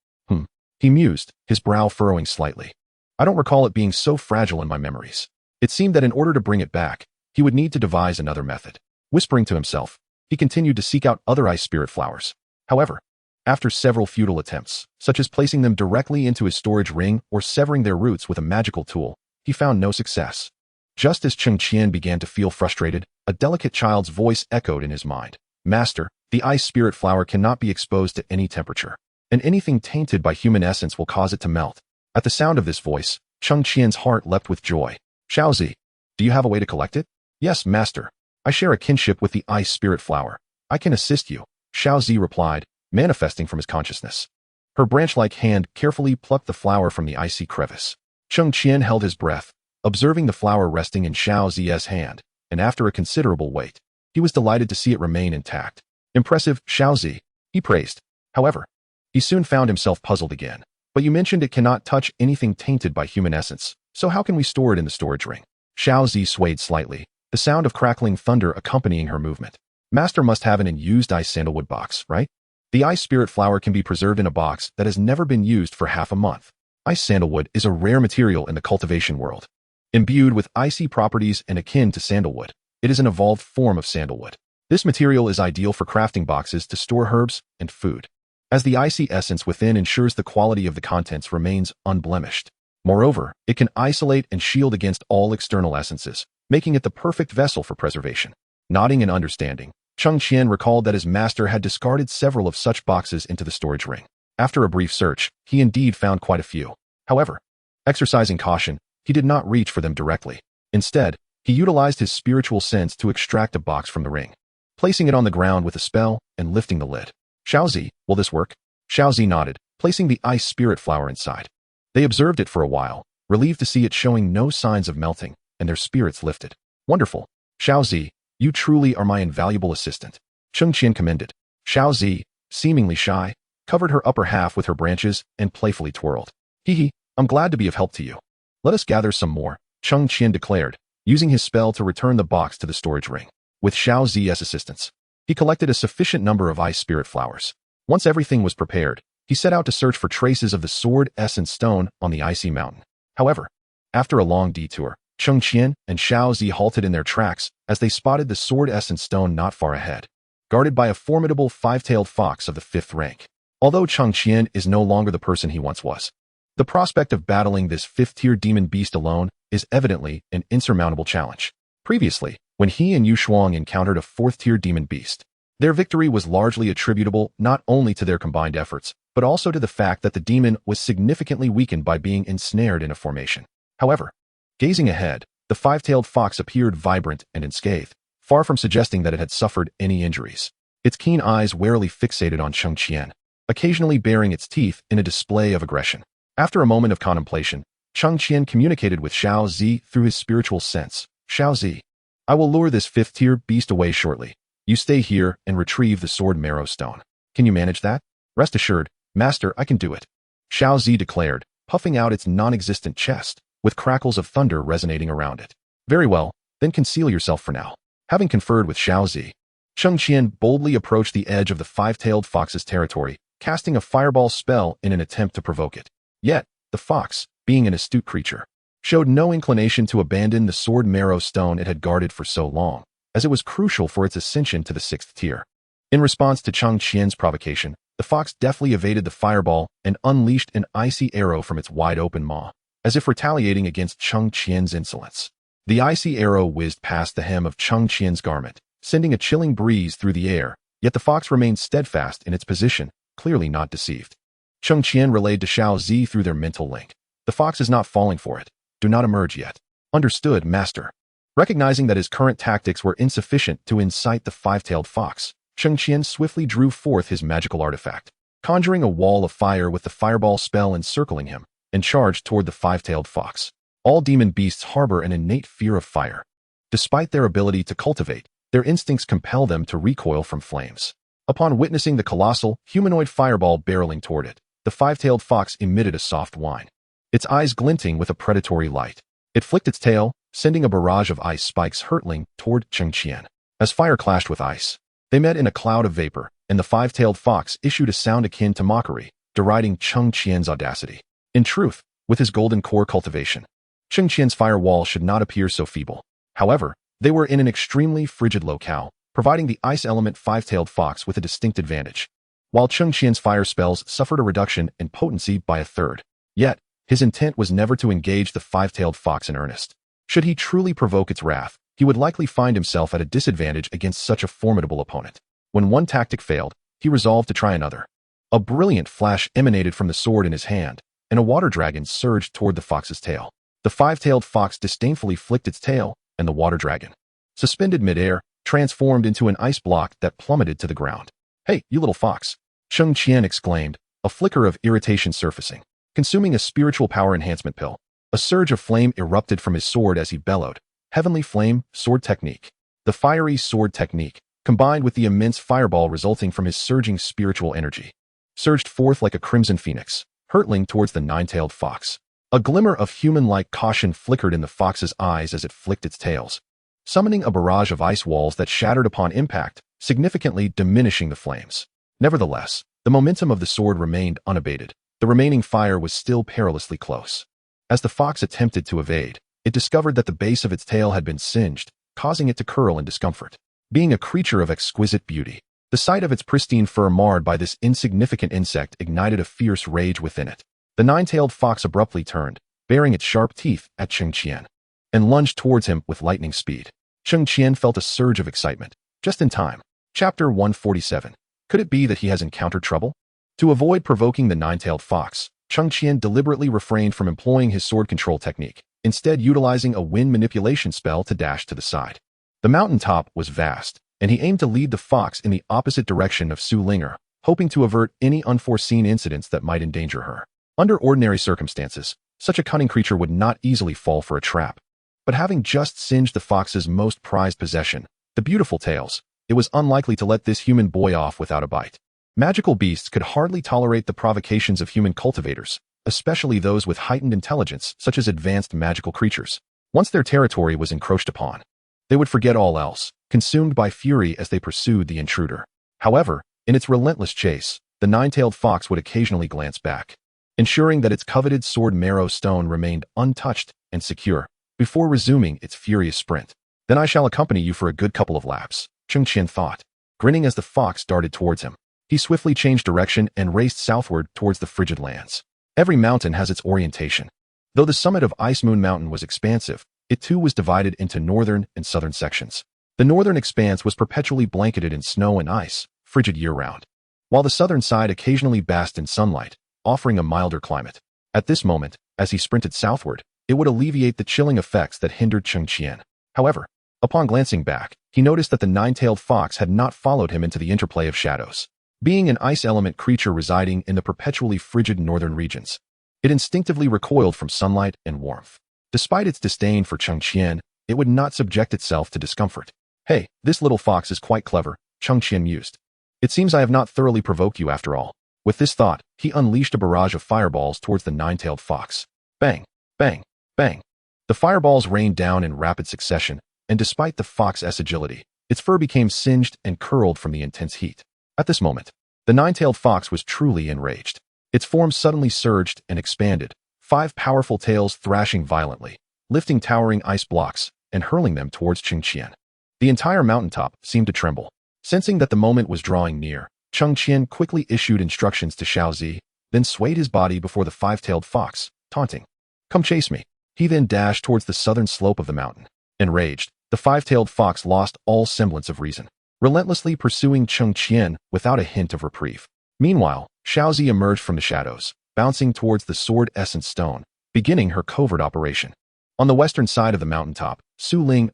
He mused, his brow furrowing slightly. I don't recall it being so fragile in my memories. It seemed that in order to bring it back, he would need to devise another method. Whispering to himself, he continued to seek out other ice spirit flowers. However, after several futile attempts, such as placing them directly into his storage ring or severing their roots with a magical tool, he found no success. Just as Cheng Qian began to feel frustrated, a delicate child's voice echoed in his mind. Master, the ice spirit flower cannot be exposed to any temperature, and anything tainted by human essence will cause it to melt. At the sound of this voice, Cheng Qian's heart leapt with joy. Xiaozi, do you have a way to collect it? Yes, master. I share a kinship with the ice spirit flower. I can assist you, Xiaozi replied, manifesting from his consciousness. Her branch-like hand carefully plucked the flower from the icy crevice. Cheng Qian held his breath, observing the flower resting in Xiaozi's hand, and after a considerable wait, he was delighted to see it remain intact. Impressive, Xiaozi, he praised. However, he soon found himself puzzled again. But you mentioned it cannot touch anything tainted by human essence, so how can we store it in the storage ring? Xiaozi swayed slightly, the sound of crackling thunder accompanying her movement. Master must have an unused ice sandalwood box, right? The ice spirit flower can be preserved in a box that has never been used for half a month. Ice sandalwood is a rare material in the cultivation world. Imbued with icy properties and akin to sandalwood, it is an evolved form of sandalwood. This material is ideal for crafting boxes to store herbs and food, as the icy essence within ensures the quality of the contents remains unblemished. Moreover, it can isolate and shield against all external essences, making it the perfect vessel for preservation. Nodding in understanding, Cheng Qian recalled that his master had discarded several of such boxes into the storage ring. After a brief search, he indeed found quite a few. However, exercising caution, he did not reach for them directly. Instead, he utilized his spiritual sense to extract a box from the ring, placing it on the ground with a spell and lifting the lid. Xiaozi, will this work? Xiaozi nodded, placing the ice spirit flower inside. They observed it for a while, relieved to see it showing no signs of melting, and their spirits lifted. Wonderful. Xiaozi, you truly are my invaluable assistant. Cheng Qian commended. Xiaozi, seemingly shy, covered her upper half with her branches and playfully twirled. Hee, I'm glad to be of help to you. Let us gather some more, Cheng Qian declared, using his spell to return the box to the storage ring. With Xiaozi's assistance, he collected a sufficient number of ice spirit flowers. Once everything was prepared, he set out to search for traces of the sword essence stone on the icy mountain. However, after a long detour, Cheng Qian and Xiaozi halted in their tracks as they spotted the sword essence stone not far ahead, guarded by a formidable five-tailed fox of the 5th rank. Although Cheng Qian is no longer the person he once was, the prospect of battling this 5th-tier demon beast alone is evidently an insurmountable challenge. Previously, when he and Yu Shuang encountered a 4th-tier demon beast, their victory was largely attributable not only to their combined efforts, but also to the fact that the demon was significantly weakened by being ensnared in a formation. However, gazing ahead, the five-tailed fox appeared vibrant and unscathed, far from suggesting that it had suffered any injuries. Its keen eyes warily fixated on Cheng Qian, occasionally baring its teeth in a display of aggression. After a moment of contemplation, Cheng Qian communicated with Xiaozi through his spiritual sense. Xiaozi, I will lure this 5th-tier beast away shortly. You stay here and retrieve the sword marrow stone. Can you manage that? Rest assured, master, I can do it. Xiaozi declared, puffing out its non-existent chest, with crackles of thunder resonating around it. Very well, then conceal yourself for now. Having conferred with Xiaozi, Cheng Qian boldly approached the edge of the five-tailed fox's territory, casting a fireball spell in an attempt to provoke it. Yet, the fox, being an astute creature, showed no inclination to abandon the sword marrow stone it had guarded for so long, as it was crucial for its ascension to the 6th tier. In response to Cheng Qian's provocation, the fox deftly evaded the fireball and unleashed an icy arrow from its wide-open maw, as if retaliating against Cheng Qian's insolence. The icy arrow whizzed past the hem of Cheng Qian's garment, sending a chilling breeze through the air, yet the fox remained steadfast in its position, clearly not deceived. Cheng Qian relayed to Xiao Zi through their mental link. The fox is not falling for it. Do not emerge yet. Understood, master. Recognizing that his current tactics were insufficient to incite the five-tailed fox, Cheng Qian swiftly drew forth his magical artifact, conjuring a wall of fire with the fireball spell encircling him, and charged toward the five-tailed fox. All demon beasts harbor an innate fear of fire. Despite their ability to cultivate, their instincts compel them to recoil from flames. Upon witnessing the colossal, humanoid fireball barreling toward it, the five-tailed fox emitted a soft whine, its eyes glinting with a predatory light. It flicked its tail, sending a barrage of ice spikes hurtling toward Cheng Qian. As fire clashed with ice, they met in a cloud of vapor, and the five-tailed fox issued a sound akin to mockery, deriding Cheng Qian's audacity. In truth, with his golden core cultivation, Cheng Qian's firewall should not appear so feeble. However, they were in an extremely frigid locale, providing the ice element five-tailed fox with a distinct advantage. While Cheng Qian's fire spells suffered a reduction in potency by a third, yet, his intent was never to engage the five-tailed fox in earnest. Should he truly provoke its wrath, he would likely find himself at a disadvantage against such a formidable opponent. When one tactic failed, he resolved to try another. A brilliant flash emanated from the sword in his hand, and a water dragon surged toward the fox's tail. The five-tailed fox disdainfully flicked its tail, and the water dragon, suspended midair, transformed into an ice block that plummeted to the ground. "Hey, you little fox!" Cheng Qian exclaimed, a flicker of irritation surfacing. Consuming a spiritual power enhancement pill, a surge of flame erupted from his sword as he bellowed, "Heavenly Flame, Sword Technique." The fiery sword technique, combined with the immense fireball resulting from his surging spiritual energy, surged forth like a crimson phoenix, hurtling towards the nine-tailed fox. A glimmer of human-like caution flickered in the fox's eyes as it flicked its tails, summoning a barrage of ice walls that shattered upon impact, significantly diminishing the flames. Nevertheless, the momentum of the sword remained unabated. The remaining fire was still perilously close. As the fox attempted to evade, it discovered that the base of its tail had been singed, causing it to curl in discomfort. Being a creature of exquisite beauty, the sight of its pristine fur marred by this insignificant insect ignited a fierce rage within it. The nine-tailed fox abruptly turned, baring its sharp teeth at Cheng Qian, and lunged towards him with lightning speed. Cheng Qian felt a surge of excitement. Just in time. Chapter 147. Could it be that he has encountered trouble? To avoid provoking the nine-tailed fox, Cheng Qian deliberately refrained from employing his sword control technique, instead utilizing a wind manipulation spell to dash to the side. The mountaintop was vast, and he aimed to lead the fox in the opposite direction of Su Linger, hoping to avert any unforeseen incidents that might endanger her. Under ordinary circumstances, such a cunning creature would not easily fall for a trap. But having just singed the fox's most prized possession, the beautiful tails, it was unlikely to let this human boy off without a bite. Magical beasts could hardly tolerate the provocations of human cultivators, especially those with heightened intelligence such as advanced magical creatures. Once their territory was encroached upon, they would forget all else, consumed by fury as they pursued the intruder. However, in its relentless chase, the nine-tailed fox would occasionally glance back, ensuring that its coveted sword marrow stone remained untouched and secure, before resuming its furious sprint. "Then I shall accompany you for a good couple of laps," Cheng Qian thought, grinning as the fox darted towards him. He swiftly changed direction and raced southward towards the frigid lands. Every mountain has its orientation. Though the summit of Ice Moon Mountain was expansive, it too was divided into northern and southern sections. The northern expanse was perpetually blanketed in snow and ice, frigid year-round, while the southern side occasionally basked in sunlight, offering a milder climate. At this moment, as he sprinted southward, it would alleviate the chilling effects that hindered Cheng Qian. However, upon glancing back, he noticed that the nine-tailed fox had not followed him into the interplay of shadows. Being an ice element creature residing in the perpetually frigid northern regions, it instinctively recoiled from sunlight and warmth. Despite its disdain for Cheng Qian, it would not subject itself to discomfort. "Hey, this little fox is quite clever," Cheng Qian mused. "It seems I have not thoroughly provoked you after all." With this thought, he unleashed a barrage of fireballs towards the nine-tailed fox. Bang, bang, bang. The fireballs rained down in rapid succession, and despite the fox's agility, its fur became singed and curled from the intense heat. At this moment, the nine-tailed fox was truly enraged. Its form suddenly surged and expanded, 5 powerful tails thrashing violently, lifting towering ice blocks and hurling them towards Cheng Qian. The entire mountaintop seemed to tremble. Sensing that the moment was drawing near, Cheng Qian quickly issued instructions to Xiao Zi, then swayed his body before the five-tailed fox, taunting, "Come chase me." He then dashed towards the southern slope of the mountain. Enraged, the five-tailed fox lost all semblance of reason, relentlessly pursuing Cheng Qian without a hint of reprieve. Meanwhile, Xiaozi emerged from the shadows, bouncing towards the sword essence stone, beginning her covert operation. On the western side of the mountaintop, Su Ling,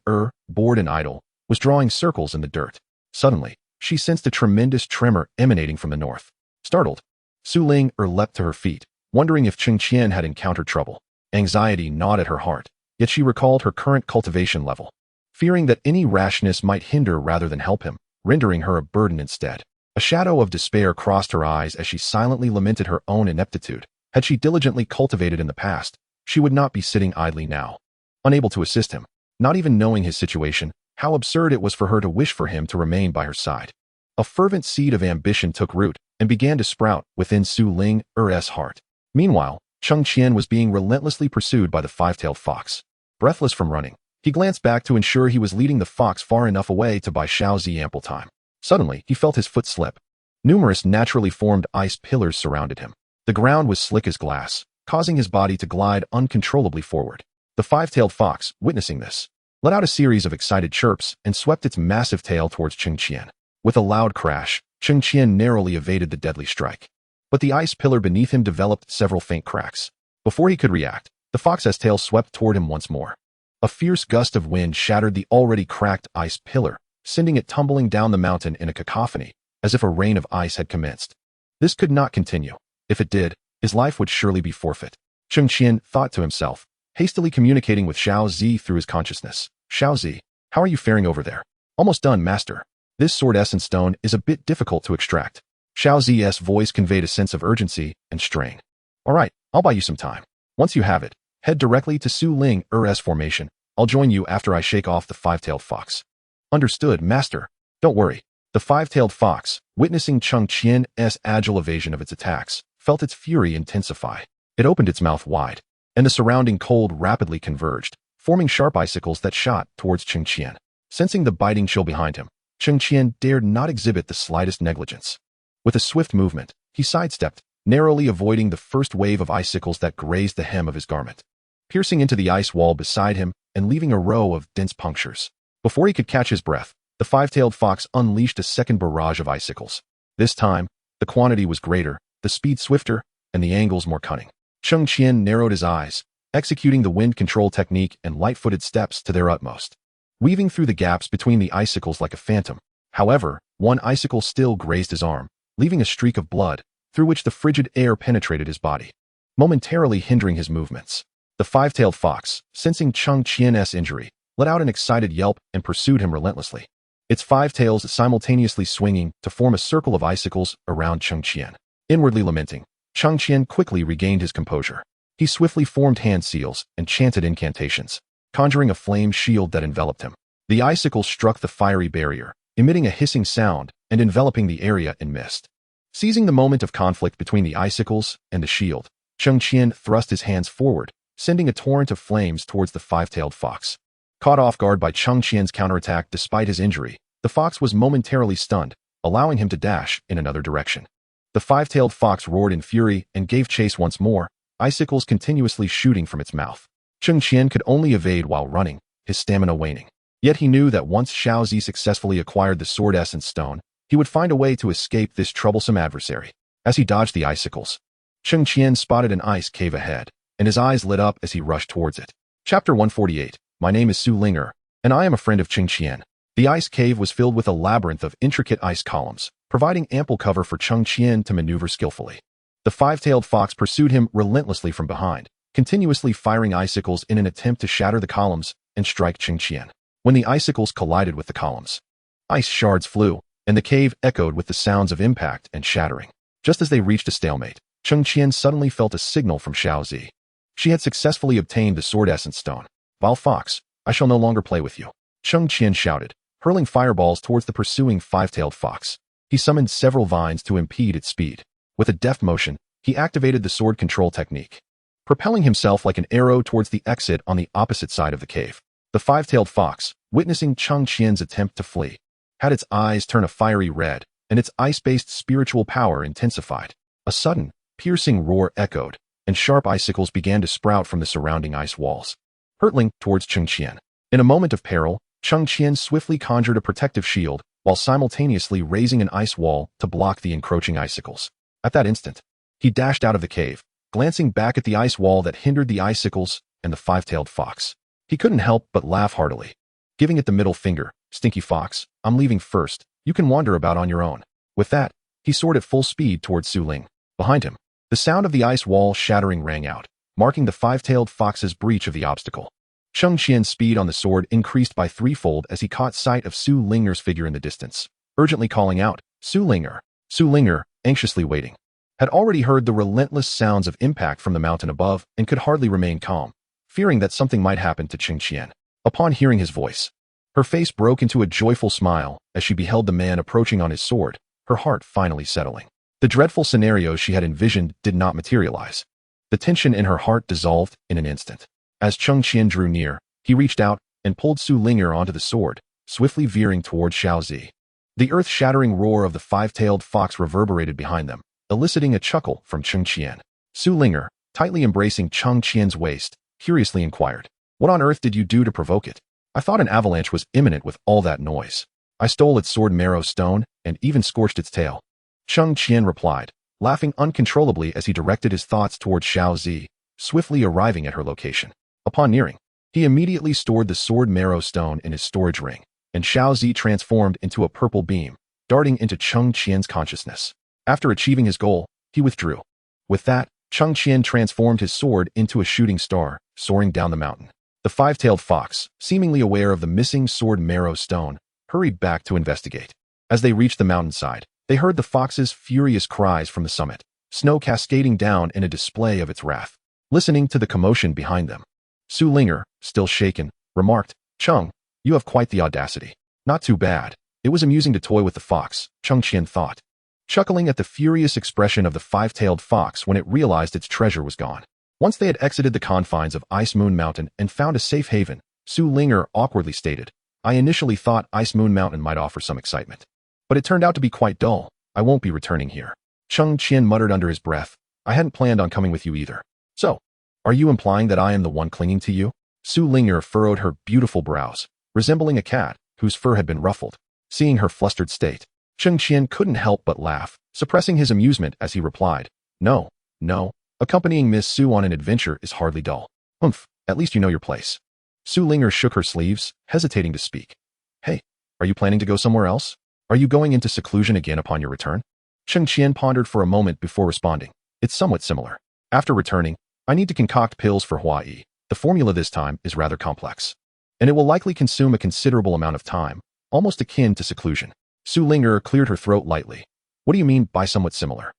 bored and idle, was drawing circles in the dirt. Suddenly, she sensed a tremendous tremor emanating from the north. Startled, Su Ling leapt to her feet, wondering if Cheng Qian had encountered trouble. Anxiety gnawed at her heart, yet she recalled her current cultivation level, fearing that any rashness might hinder rather than help him, rendering her a burden instead. A shadow of despair crossed her eyes as she silently lamented her own ineptitude. Had she diligently cultivated in the past, she would not be sitting idly now, unable to assist him, not even knowing his situation. How absurd it was for her to wish for him to remain by her side. A fervent seed of ambition took root and began to sprout within Su Ling's heart. Meanwhile, Cheng Qian was being relentlessly pursued by the five-tailed fox. Breathless from running, he glanced back to ensure he was leading the fox far enough away to buy Xiaozi ample time. Suddenly, he felt his foot slip. Numerous naturally formed ice pillars surrounded him. The ground was slick as glass, causing his body to glide uncontrollably forward. The five-tailed fox, witnessing this, let out a series of excited chirps and swept its massive tail towards Cheng Qian. With a loud crash, Cheng Qian narrowly evaded the deadly strike. But the ice pillar beneath him developed several faint cracks. Before he could react, the fox's tail swept toward him once more. A fierce gust of wind shattered the already cracked ice pillar, sending it tumbling down the mountain in a cacophony, as if a rain of ice had commenced. This could not continue. If it did, his life would surely be forfeit. Cheng Qian thought to himself, hastily communicating with Xiaozi through his consciousness. Xiaozi, how are you faring over there? Almost done, master. This sword essence stone is a bit difficult to extract. Xiaozi's voice conveyed a sense of urgency and strain. All right, I'll buy you some time. Once you have it, head directly to Su Ling's formation. I'll join you after I shake off the five-tailed fox. Understood, master. Don't worry. The five-tailed fox, witnessing Cheng Qian's agile evasion of its attacks, felt its fury intensify. It opened its mouth wide, and the surrounding cold rapidly converged, forming sharp icicles that shot towards Cheng Qian. Sensing the biting chill behind him, Cheng Qian dared not exhibit the slightest negligence. With a swift movement, he sidestepped, narrowly avoiding the first wave of icicles that grazed the hem of his garment, piercing into the ice wall beside him and leaving a row of dense punctures. Before he could catch his breath, the five-tailed fox unleashed a second barrage of icicles. This time, the quantity was greater, the speed swifter, and the angles more cunning. Cheng Qian narrowed his eyes, executing the wind control technique and light-footed steps to their utmost, weaving through the gaps between the icicles like a phantom. However, one icicle still grazed his arm, leaving a streak of blood, through which the frigid air penetrated his body, momentarily hindering his movements. The five-tailed fox, sensing Cheng Qian's injury, let out an excited yelp and pursued him relentlessly, its five tails simultaneously swinging to form a circle of icicles around Cheng Qian. Inwardly lamenting, Cheng Qian quickly regained his composure. He swiftly formed hand seals and chanted incantations, conjuring a flame shield that enveloped him. The icicles struck the fiery barrier, emitting a hissing sound and enveloping the area in mist. Seizing the moment of conflict between the icicles and the shield, Cheng Qian thrust his hands forward, sending a torrent of flames towards the five-tailed fox. Caught off guard by Cheng Qian's counterattack despite his injury, the fox was momentarily stunned, allowing him to dash in another direction. The five-tailed fox roared in fury and gave chase once more, icicles continuously shooting from its mouth. Cheng Qian could only evade while running, his stamina waning. Yet he knew that once Xiaozi successfully acquired the sword essence stone, he would find a way to escape this troublesome adversary. As he dodged the icicles, Cheng Qian spotted an ice cave ahead, and his eyes lit up as he rushed towards it. Chapter 148. My name is Su Ling, and I am a friend of Cheng Qian. The ice cave was filled with a labyrinth of intricate ice columns, providing ample cover for Cheng Qian to maneuver skillfully. The five-tailed fox pursued him relentlessly from behind, continuously firing icicles in an attempt to shatter the columns and strike Cheng Qian. When the icicles collided with the columns, ice shards flew, and the cave echoed with the sounds of impact and shattering. Just as they reached a stalemate, Cheng Qian suddenly felt a signal from Xiaozi. She had successfully obtained the sword essence stone. Vile fox, I shall no longer play with you, Cheng Qian shouted, hurling fireballs towards the pursuing five-tailed fox. He summoned several vines to impede its speed. With a deft motion, he activated the sword control technique, propelling himself like an arrow towards the exit on the opposite side of the cave. The five-tailed fox, witnessing Cheng Qian's attempt to flee, had its eyes turn a fiery red, and its ice-based spiritual power intensified. A sudden, piercing roar echoed, and sharp icicles began to sprout from the surrounding ice walls, hurtling towards Cheng Qian. In a moment of peril, Cheng Qian swiftly conjured a protective shield, while simultaneously raising an ice wall to block the encroaching icicles. At that instant, he dashed out of the cave, glancing back at the ice wall that hindered the icicles and the five-tailed fox. He couldn't help but laugh heartily, giving it the middle finger. "Stinky fox, I'm leaving first. You can wander about on your own." With that, he soared at full speed towards Su Ling. Behind him, the sound of the ice wall shattering rang out, marking the five-tailed fox's breach of the obstacle. Cheng Qian's speed on the sword increased by threefold as he caught sight of Su Linger's figure in the distance, urgently calling out, "Su Linger!" Su Linger, anxiously waiting, had already heard the relentless sounds of impact from the mountain above and could hardly remain calm, fearing that something might happen to Cheng Qian. Upon hearing his voice, her face broke into a joyful smile as she beheld the man approaching on his sword, her heart finally settling. The dreadful scenario she had envisioned did not materialize. The tension in her heart dissolved in an instant. As Cheng Qian drew near, he reached out and pulled Su Linger onto the sword, swiftly veering toward Xiaozi. The earth-shattering roar of the five-tailed fox reverberated behind them, eliciting a chuckle from Cheng Qian. Su Linger, tightly embracing Cheng Qian's waist, curiously inquired, "What on earth did you do to provoke it? I thought an avalanche was imminent with all that noise. I stole its sword marrow stone and even scorched its tail." Cheng Qian replied, laughing uncontrollably as he directed his thoughts toward Xiaozi, swiftly arriving at her location. Upon nearing, he immediately stored the sword marrow stone in his storage ring, and Xiaozi transformed into a purple beam, darting into Cheng Qian's consciousness. After achieving his goal, he withdrew. With that, Cheng Qian transformed his sword into a shooting star, soaring down the mountain. The five-tailed fox, seemingly aware of the missing sword marrow stone, hurried back to investigate. As they reached the mountainside, they heard the fox's furious cries from the summit, snow cascading down in a display of its wrath. Listening to the commotion behind them, Su Linger, still shaken, remarked, "Cheng, you have quite the audacity." Not too bad. It was amusing to toy with the fox, Cheng Qian thought, chuckling at the furious expression of the five-tailed fox when it realized its treasure was gone. Once they had exited the confines of Ice Moon Mountain and found a safe haven, Su Linger awkwardly stated, "I initially thought Ice Moon Mountain might offer some excitement, but it turned out to be quite dull. I won't be returning here." Cheng Qian muttered under his breath, "I hadn't planned on coming with you either." "So, are you implying that I am the one clinging to you?" Su Linger furrowed her beautiful brows, resembling a cat whose fur had been ruffled. Seeing her flustered state, Cheng Qian couldn't help but laugh, suppressing his amusement as he replied, "No, no. Accompanying Miss Su on an adventure is hardly dull. Humph, at least you know your place." Su Linger shook her sleeves, hesitating to speak. "Hey, are you planning to go somewhere else? Are you going into seclusion again upon your return?" Cheng Qian pondered for a moment before responding, "It's somewhat similar. After returning, I need to concoct pills for Hua Yi. The formula this time is rather complex, and it will likely consume a considerable amount of time, almost akin to seclusion." Su Linger cleared her throat lightly. "What do you mean by somewhat similar?"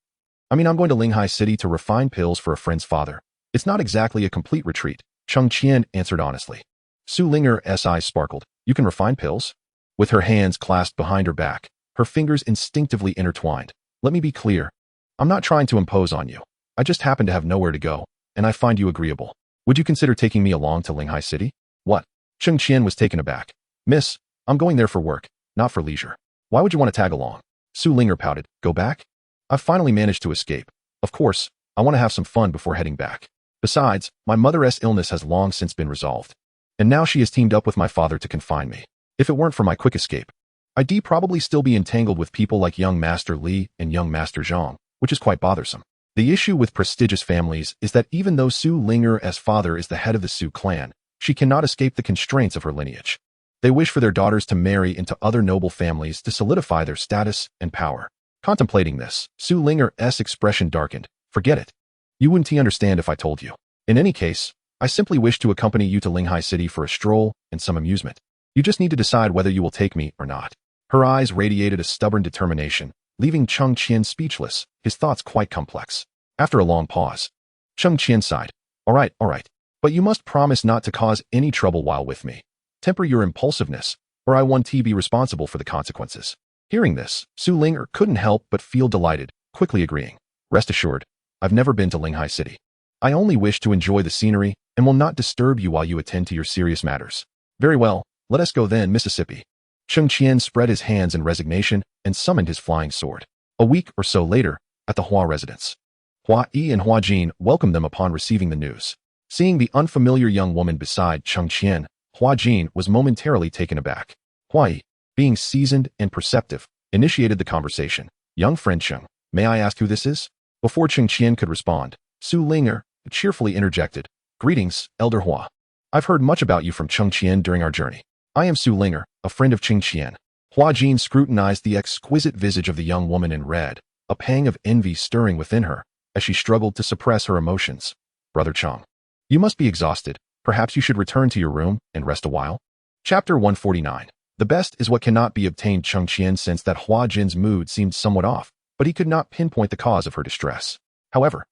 "I mean, I'm going to Linghai City to refine pills for a friend's father. It's not exactly a complete retreat," Cheng Qian answered honestly. Su Linger's eyes sparkled. "You can refine pills?" With her hands clasped behind her back, her fingers instinctively intertwined. "Let me be clear. I'm not trying to impose on you. I just happen to have nowhere to go, and I find you agreeable. Would you consider taking me along to Linghai City?" "What?" Cheng Qian was taken aback. "Miss, I'm going there for work, not for leisure. Why would you want to tag along?" Su Linger pouted. "Go back? I've finally managed to escape. Of course, I want to have some fun before heading back. Besides, my mother's illness has long since been resolved, and now she has teamed up with my father to confine me. If it weren't for my quick escape, I'd probably still be entangled with people like young Master Li and young Master Zhang, which is quite bothersome. The issue with prestigious families is that even though Su Linger's father is the head of the Su clan, she cannot escape the constraints of her lineage. They wish for their daughters to marry into other noble families to solidify their status and power." Contemplating this, Su Linger's expression darkened. "Forget it. You wouldn't understand if I told you. In any case, I simply wish to accompany you to Linghai City for a stroll and some amusement. You just need to decide whether you will take me or not." Her eyes radiated a stubborn determination, leaving Cheng Qian speechless, his thoughts quite complex. After a long pause, Cheng Qian sighed. All right, but you must promise not to cause any trouble while with me. Temper your impulsiveness, or I won't be responsible for the consequences." Hearing this, Su Linger couldn't help but feel delighted, quickly agreeing. "Rest assured, I've never been to Linghai City. I only wish to enjoy the scenery and will not disturb you while you attend to your serious matters." "Very well, let us go then, Mississippi." Cheng Qian spread his hands in resignation and summoned his flying sword. A week or so later, at the Hua residence, Hua Yi and Hua Jin welcomed them upon receiving the news. Seeing the unfamiliar young woman beside Cheng Qian, Hua Jin was momentarily taken aback. "Hua Yi, being seasoned and perceptive, initiated the conversation. Young friend Cheng, may I ask who this is? Before Cheng Qian could respond, Su Linger cheerfully interjected. Greetings, Elder Hua. I've heard much about you from Cheng Qian during our journey. I am Su Linger, a friend of Cheng Qian. Hua Jin scrutinized the exquisite visage of the young woman and read, a pang of envy stirring within her, as she struggled to suppress her emotions. Brother Cheng, you must be exhausted. Perhaps you should return to your room and rest a while. Chapter 149. The best is what cannot be obtained. Cheng Qian sensed that Hua Jin's mood seemed somewhat off, but he could not pinpoint the cause of her distress. However,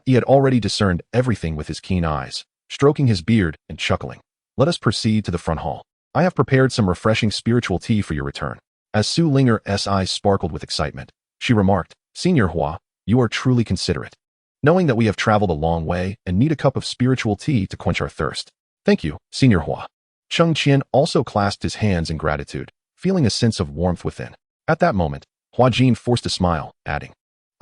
he had already discerned everything with his keen eyes, stroking his beard and chuckling. Let us proceed to the front hall. I have prepared some refreshing spiritual tea for your return. As Su Linger's eyes sparkled with excitement, she remarked, Senior Hua, you are truly considerate. Knowing that we have traveled a long way and need a cup of spiritual tea to quench our thirst. Thank you, Senior Hua. Cheng Qian also clasped his hands in gratitude, feeling a sense of warmth within. At that moment, Hua Jin forced a smile, adding,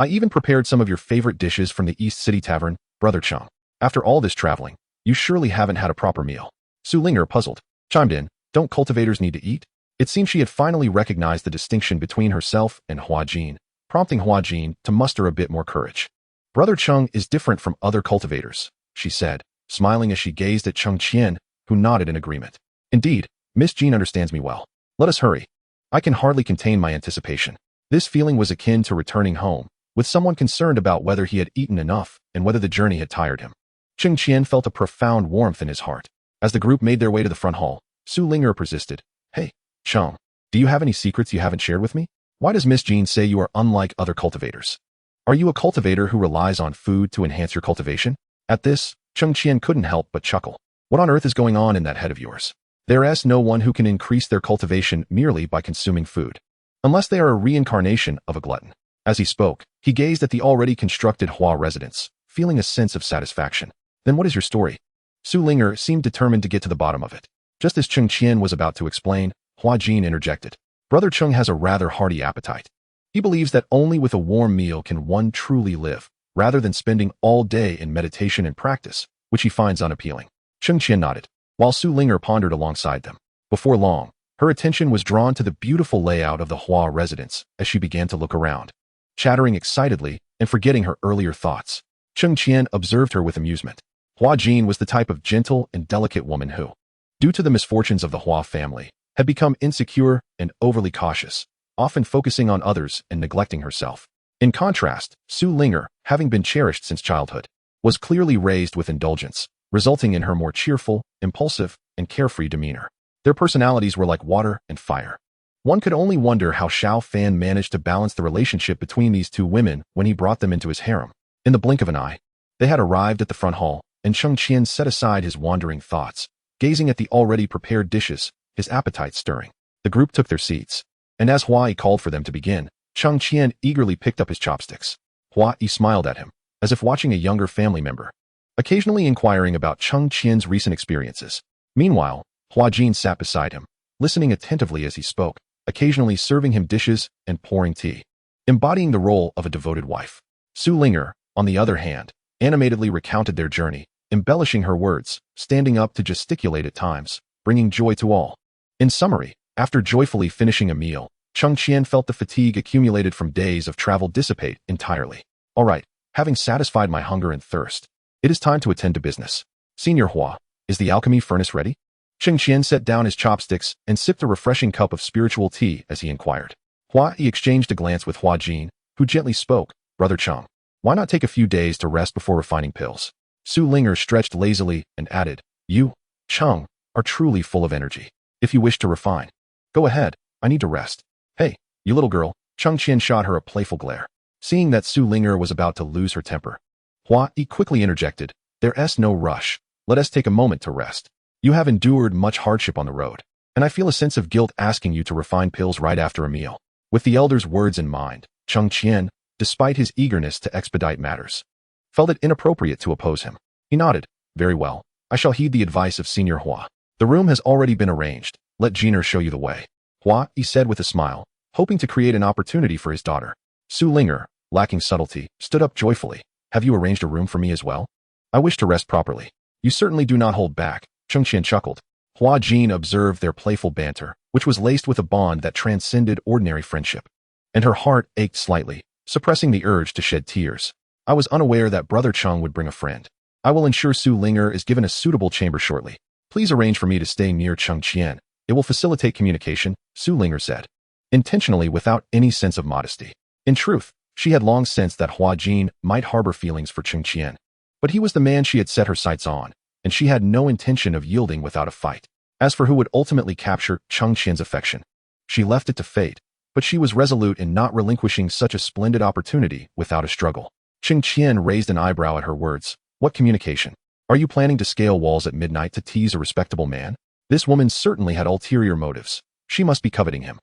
I even prepared some of your favorite dishes from the East City Tavern, Brother Cheng. After all this traveling, you surely haven't had a proper meal. Su Linger, puzzled, chimed in, don't cultivators need to eat? It seemed she had finally recognized the distinction between herself and Hua Jin, prompting Hua Jin to muster a bit more courage. Brother Cheng is different from other cultivators, she said, smiling as she gazed at Cheng Qian, who nodded in agreement. Indeed, Miss Jean understands me well. Let us hurry. I can hardly contain my anticipation. This feeling was akin to returning home, with someone concerned about whether he had eaten enough and whether the journey had tired him. Cheng Qian felt a profound warmth in his heart. As the group made their way to the front hall, Su Linger persisted. Hey, Cheng, do you have any secrets you haven't shared with me? Why does Miss Jean say you are unlike other cultivators? Are you a cultivator who relies on food to enhance your cultivation? At this, Cheng Qian couldn't help but chuckle. What on earth is going on in that head of yours? There is no one who can increase their cultivation merely by consuming food. Unless they are a reincarnation of a glutton. As he spoke, he gazed at the already constructed Hua residence, feeling a sense of satisfaction. Then what is your story? Su Linger seemed determined to get to the bottom of it. Just as Cheng Qian was about to explain, Hua Jin interjected. Brother Cheng has a rather hearty appetite. He believes that only with a warm meal can one truly live, rather than spending all day in meditation and practice, which he finds unappealing. Cheng Qian nodded, while Su Linger pondered alongside them. Before long, her attention was drawn to the beautiful layout of the Hua residence as she began to look around. Chattering excitedly and forgetting her earlier thoughts, Cheng Qian observed her with amusement. Hua Jin was the type of gentle and delicate woman who, due to the misfortunes of the Hua family, had become insecure and overly cautious, often focusing on others and neglecting herself. In contrast, Su Linger, having been cherished since childhood, was clearly raised with indulgence, resulting in her more cheerful, impulsive, and carefree demeanor. Their personalities were like water and fire. One could only wonder how Xiao Fan managed to balance the relationship between these two women when he brought them into his harem. In the blink of an eye, they had arrived at the front hall, and Cheng Qian set aside his wandering thoughts, gazing at the already prepared dishes, his appetite stirring. The group took their seats, and as Hua Yi called for them to begin, Cheng Qian eagerly picked up his chopsticks. Hua Yi smiled at him, as if watching a younger family member, occasionally inquiring about Cheng Qian's recent experiences. Meanwhile, Hua Jin sat beside him, listening attentively as he spoke, occasionally serving him dishes and pouring tea, embodying the role of a devoted wife. Su Linger, on the other hand, animatedly recounted their journey, embellishing her words, standing up to gesticulate at times, bringing joy to all. In summary, after joyfully finishing a meal, Cheng Qian felt the fatigue accumulated from days of travel dissipate entirely. All right, having satisfied my hunger and thirst, it is time to attend to business. Senior Hua, is the alchemy furnace ready? Cheng Qian set down his chopsticks and sipped a refreshing cup of spiritual tea as he inquired. Hua Yi exchanged a glance with Hua Jin, who gently spoke, Brother Cheng, why not take a few days to rest before refining pills? Su Linger stretched lazily and added, You, Cheng, are truly full of energy. If you wish to refine, go ahead, I need to rest. Hey, you little girl, Cheng Qian shot her a playful glare. Seeing that Su Linger was about to lose her temper, Hua Yi quickly interjected, There's no rush, let us take a moment to rest. You have endured much hardship on the road, and I feel a sense of guilt asking you to refine pills right after a meal. With the elder's words in mind, Cheng Qian, despite his eagerness to expedite matters, felt it inappropriate to oppose him. He nodded, Very well, I shall heed the advice of Senior Hua. The room has already been arranged, let Jeaner show you the way. Hua Yi said with a smile, hoping to create an opportunity for his daughter. Su Linger, lacking subtlety, stood up joyfully. Have you arranged a room for me as well? I wish to rest properly. You certainly do not hold back. Cheng Qian chuckled. Hua Jin observed their playful banter, which was laced with a bond that transcended ordinary friendship. And her heart ached slightly, suppressing the urge to shed tears. I was unaware that Brother Cheng would bring a friend. I will ensure Su Linger is given a suitable chamber shortly. Please arrange for me to stay near Cheng Qian. It will facilitate communication, Su Linger said, intentionally without any sense of modesty. In truth, she had long sensed that Hua Jin might harbor feelings for Cheng Qian. But he was the man she had set her sights on, and she had no intention of yielding without a fight. As for who would ultimately capture Cheng Qian's affection, she left it to fate, but she was resolute in not relinquishing such a splendid opportunity without a struggle. Cheng Qian raised an eyebrow at her words. What communication? Are you planning to scale walls at midnight to tease a respectable man? This woman certainly had ulterior motives. She must be coveting him.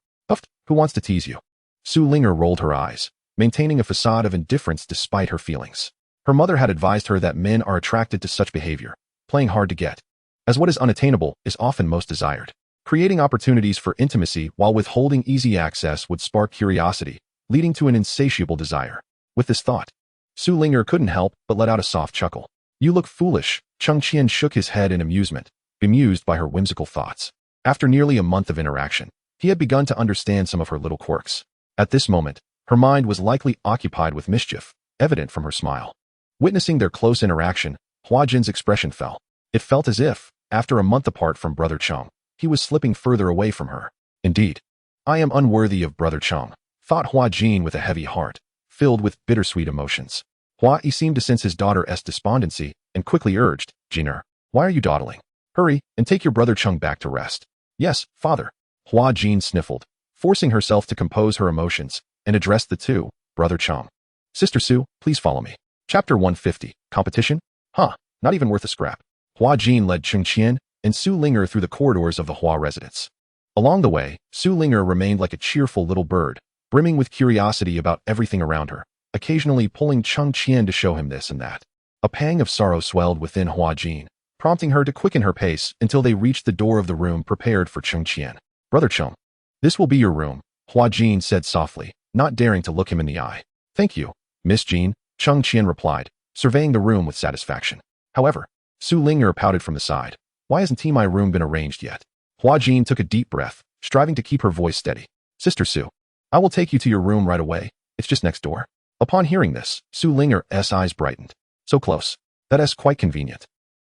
Who wants to tease you? Su Linger rolled her eyes, maintaining a facade of indifference despite her feelings. Her mother had advised her that men are attracted to such behavior, playing hard to get, as what is unattainable is often most desired. Creating opportunities for intimacy while withholding easy access would spark curiosity, leading to an insatiable desire. With this thought, Su Linger couldn't help but let out a soft chuckle. You look foolish. Cheng Qian shook his head in amusement, bemused by her whimsical thoughts. After nearly a month of interaction, he had begun to understand some of her little quirks. At this moment, her mind was likely occupied with mischief, evident from her smile. Witnessing their close interaction, Hua Jin's expression fell. It felt as if, after a month apart from Brother Cheng, he was slipping further away from her. Indeed, I am unworthy of Brother Cheng, thought Hua Jin with a heavy heart, filled with bittersweet emotions. Hua Yi seemed to sense his daughter's despondency and quickly urged, Jiner, why are you dawdling? Hurry and take your Brother Cheng back to rest. Yes, father. Hua Jin sniffled, forcing herself to compose her emotions, and addressed the two, Brother Cheng. Sister Su, please follow me. Chapter 150, Competition? Not even worth a scrap. Hua Jin led Cheng Qian and Su Linger through the corridors of the Hua residence. Along the way, Su Linger remained like a cheerful little bird, brimming with curiosity about everything around her, occasionally pulling Cheng Qian to show him this and that. A pang of sorrow swelled within Hua Jin, prompting her to quicken her pace until they reached the door of the room prepared for Cheng Qian. Brother Cheng, this will be your room, Hua Jin said softly, not daring to look him in the eye. Thank you, Miss Jin, Cheng Qian replied, surveying the room with satisfaction. However, Su Linger pouted from the side. Why hasn't my room been arranged yet? Hua Jin took a deep breath, striving to keep her voice steady. Sister Su, I will take you to your room right away. It's just next door. Upon hearing this, Su Linger's eyes brightened. So close. That is quite convenient.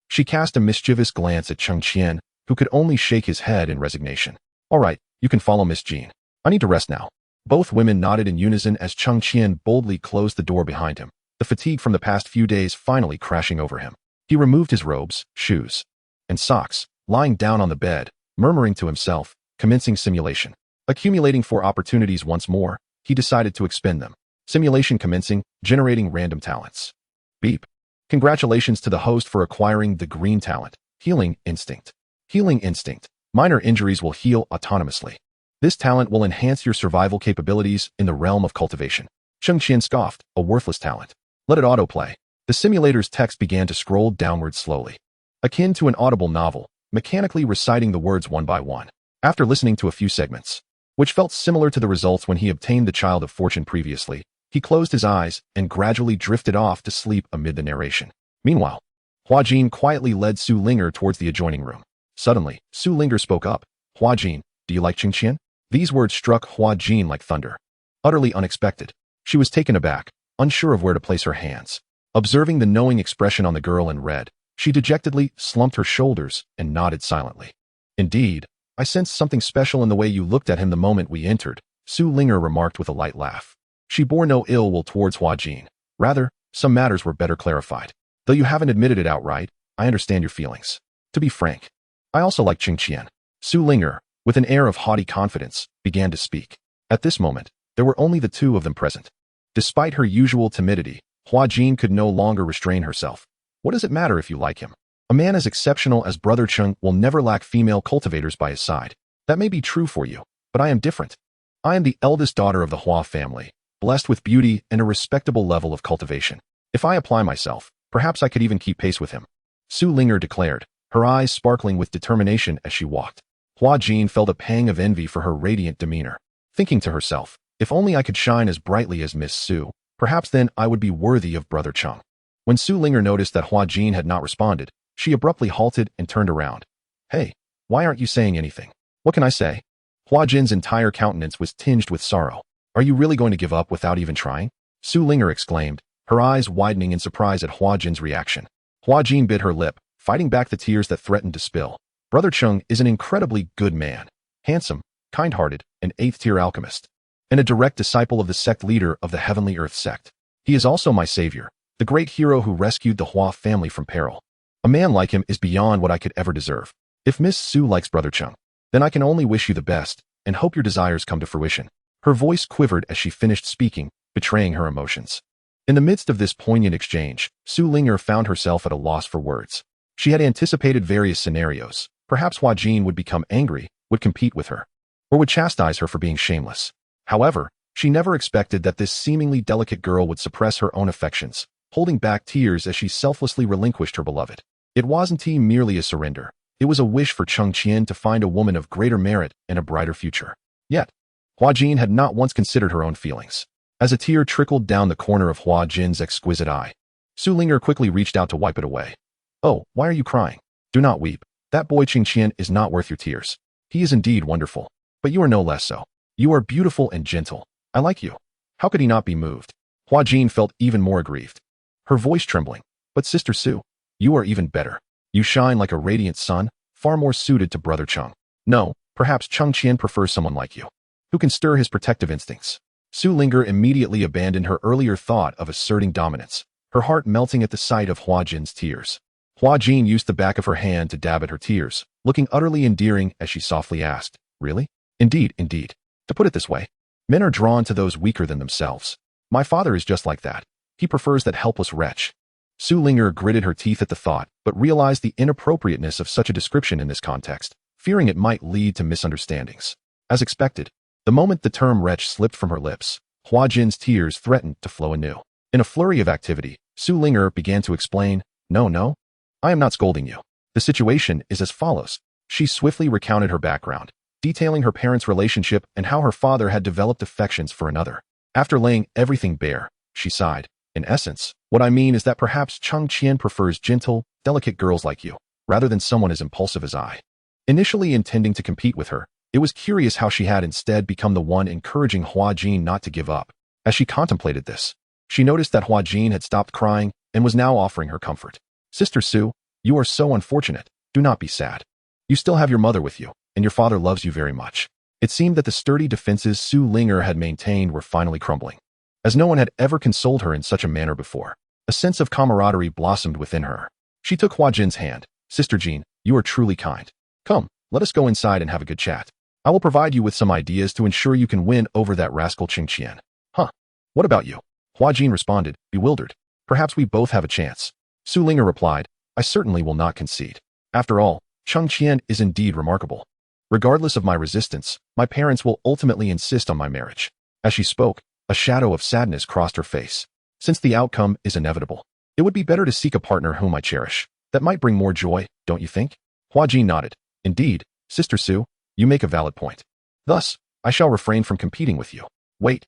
She cast a mischievous glance at Cheng Qian, who could only shake his head in resignation. All right, you can follow Miss Jin. I need to rest now. Both women nodded in unison as Cheng Qian boldly closed the door behind him, the fatigue from the past few days finally crashing over him. He removed his robes, shoes, and socks, lying down on the bed, murmuring to himself, commencing simulation. Accumulating 4 opportunities once more, he decided to expend them. Simulation commencing, generating random talents. Beep. Congratulations to the host for acquiring the green talent, Healing Instinct. Healing Instinct. Minor injuries will heal autonomously. This talent will enhance your survival capabilities in the realm of cultivation. Cheng Qian scoffed, a worthless talent. Let it autoplay. The simulator's text began to scroll downward slowly, akin to an audible novel, mechanically reciting the words one by one. After listening to a few segments, which felt similar to the results when he obtained the Child of Fortune previously, he closed his eyes and gradually drifted off to sleep amid the narration. Meanwhile, Hua Jin quietly led Su Linger towards the adjoining room. Suddenly, Su Linger spoke up. Hua Jin, do you like Cheng Qian? These words struck Hua Jin like thunder. Utterly unexpected. She was taken aback, unsure of where to place her hands. Observing the knowing expression on the girl in red, she dejectedly slumped her shoulders and nodded silently. Indeed, I sensed something special in the way you looked at him the moment we entered, Su Linger remarked with a light laugh. She bore no ill will towards Hua Jin. Rather, some matters were better clarified. Though you haven't admitted it outright, I understand your feelings. To be frank, I also like Cheng Qian. Su Linger, with an air of haughty confidence, began to speak. At this moment, there were only the two of them present. Despite her usual timidity, Hua Jin could no longer restrain herself. What does it matter if you like him? A man as exceptional as Brother Cheng will never lack female cultivators by his side. That may be true for you, but I am different. I am the eldest daughter of the Hua family, blessed with beauty and a respectable level of cultivation. If I apply myself, perhaps I could even keep pace with him. Su Linger declared, her eyes sparkling with determination as she walked. Hua Jin felt a pang of envy for her radiant demeanor, thinking to herself, if only I could shine as brightly as Miss Su, perhaps then I would be worthy of Brother Cheng. When Su Linger noticed that Hua Jin had not responded, she abruptly halted and turned around. Hey, Why aren't you saying anything? What can I say? Hua Jin's entire countenance was tinged with sorrow. Are you really going to give up without even trying? Su Ling'er exclaimed, her eyes widening in surprise at Hua Jin's reaction. Hua Jin bit her lip, fighting back the tears that threatened to spill. Brother Cheng is an incredibly good man, handsome, kind-hearted, an 8th-tier alchemist, and a direct disciple of the sect leader of the Heavenly Earth sect. He is also my savior, the great hero who rescued the Hua family from peril. A man like him is beyond what I could ever deserve. If Miss Su likes Brother Cheng, then I can only wish you the best and hope your desires come to fruition. Her voice quivered as she finished speaking, betraying her emotions. In the midst of this poignant exchange, Su Ling'er found herself at a loss for words. She had anticipated various scenarios. Perhaps Hua Jin would become angry, would compete with her, or would chastise her for being shameless. However, she never expected that this seemingly delicate girl would suppress her own affections, holding back tears as she selflessly relinquished her beloved. It wasn't merely a surrender. It was a wish for Cheng Qian to find a woman of greater merit and a brighter future. Yet, Hua Jin had not once considered her own feelings. As a tear trickled down the corner of Hua Jin's exquisite eye, Su Ling'er quickly reached out to wipe it away. Oh, why are you crying? Do not weep. That boy Cheng Qian is not worth your tears. He is indeed wonderful, but you are no less so. You are beautiful and gentle. I like you. How could he not be moved? Hua Jin felt even more aggrieved, her voice trembling. But Sister Su, you are even better. You shine like a radiant sun, far more suited to Brother Cheng. No, perhaps Cheng Qian prefers someone like you, who can stir his protective instincts. Su Ling'er immediately abandoned her earlier thought of asserting dominance, her heart melting at the sight of Hua Jin's tears. Hua Jin used the back of her hand to dab at her tears, looking utterly endearing as she softly asked, Really? Indeed, indeed. To put it this way, men are drawn to those weaker than themselves. My father is just like that. He prefers that helpless wretch. Su Ling'er gritted her teeth at the thought, but realized the inappropriateness of such a description in this context, fearing it might lead to misunderstandings. As expected, the moment the term wretch slipped from her lips, Hua Jin's tears threatened to flow anew. In a flurry of activity, Su Ling'er began to explain, No, I am not scolding you. The situation is as follows. She swiftly recounted her background, detailing her parents' relationship and how her father had developed affections for another. After laying everything bare, she sighed. In essence, what I mean is that perhaps Cheng Qian prefers gentle, delicate girls like you, rather than someone as impulsive as I. Initially intending to compete with her, it was curious how she had instead become the one encouraging Hua Jin not to give up. As she contemplated this, she noticed that Hua Jin had stopped crying and was now offering her comfort. Sister Su, you are so unfortunate. Do not be sad. You still have your mother with you, and your father loves you very much. It seemed that the sturdy defenses Su Ling'er had maintained were finally crumbling. As no one had ever consoled her in such a manner before, a sense of camaraderie blossomed within her. She took Hua Jin's hand. Sister Jin, you are truly kind. Come, let us go inside and have a good chat. I will provide you with some ideas to ensure you can win over that rascal Cheng Qian. Huh? What about you? Hua Jin responded, bewildered. Perhaps we both have a chance. Su Ling'er replied, I certainly will not concede. After all, Cheng Qian is indeed remarkable. Regardless of my resistance, my parents will ultimately insist on my marriage. As she spoke, a shadow of sadness crossed her face. Since the outcome is inevitable, it would be better to seek a partner whom I cherish. That might bring more joy, don't you think? Hua Jin nodded. Indeed, Sister Su, you make a valid point. Thus, I shall refrain from competing with you. Wait.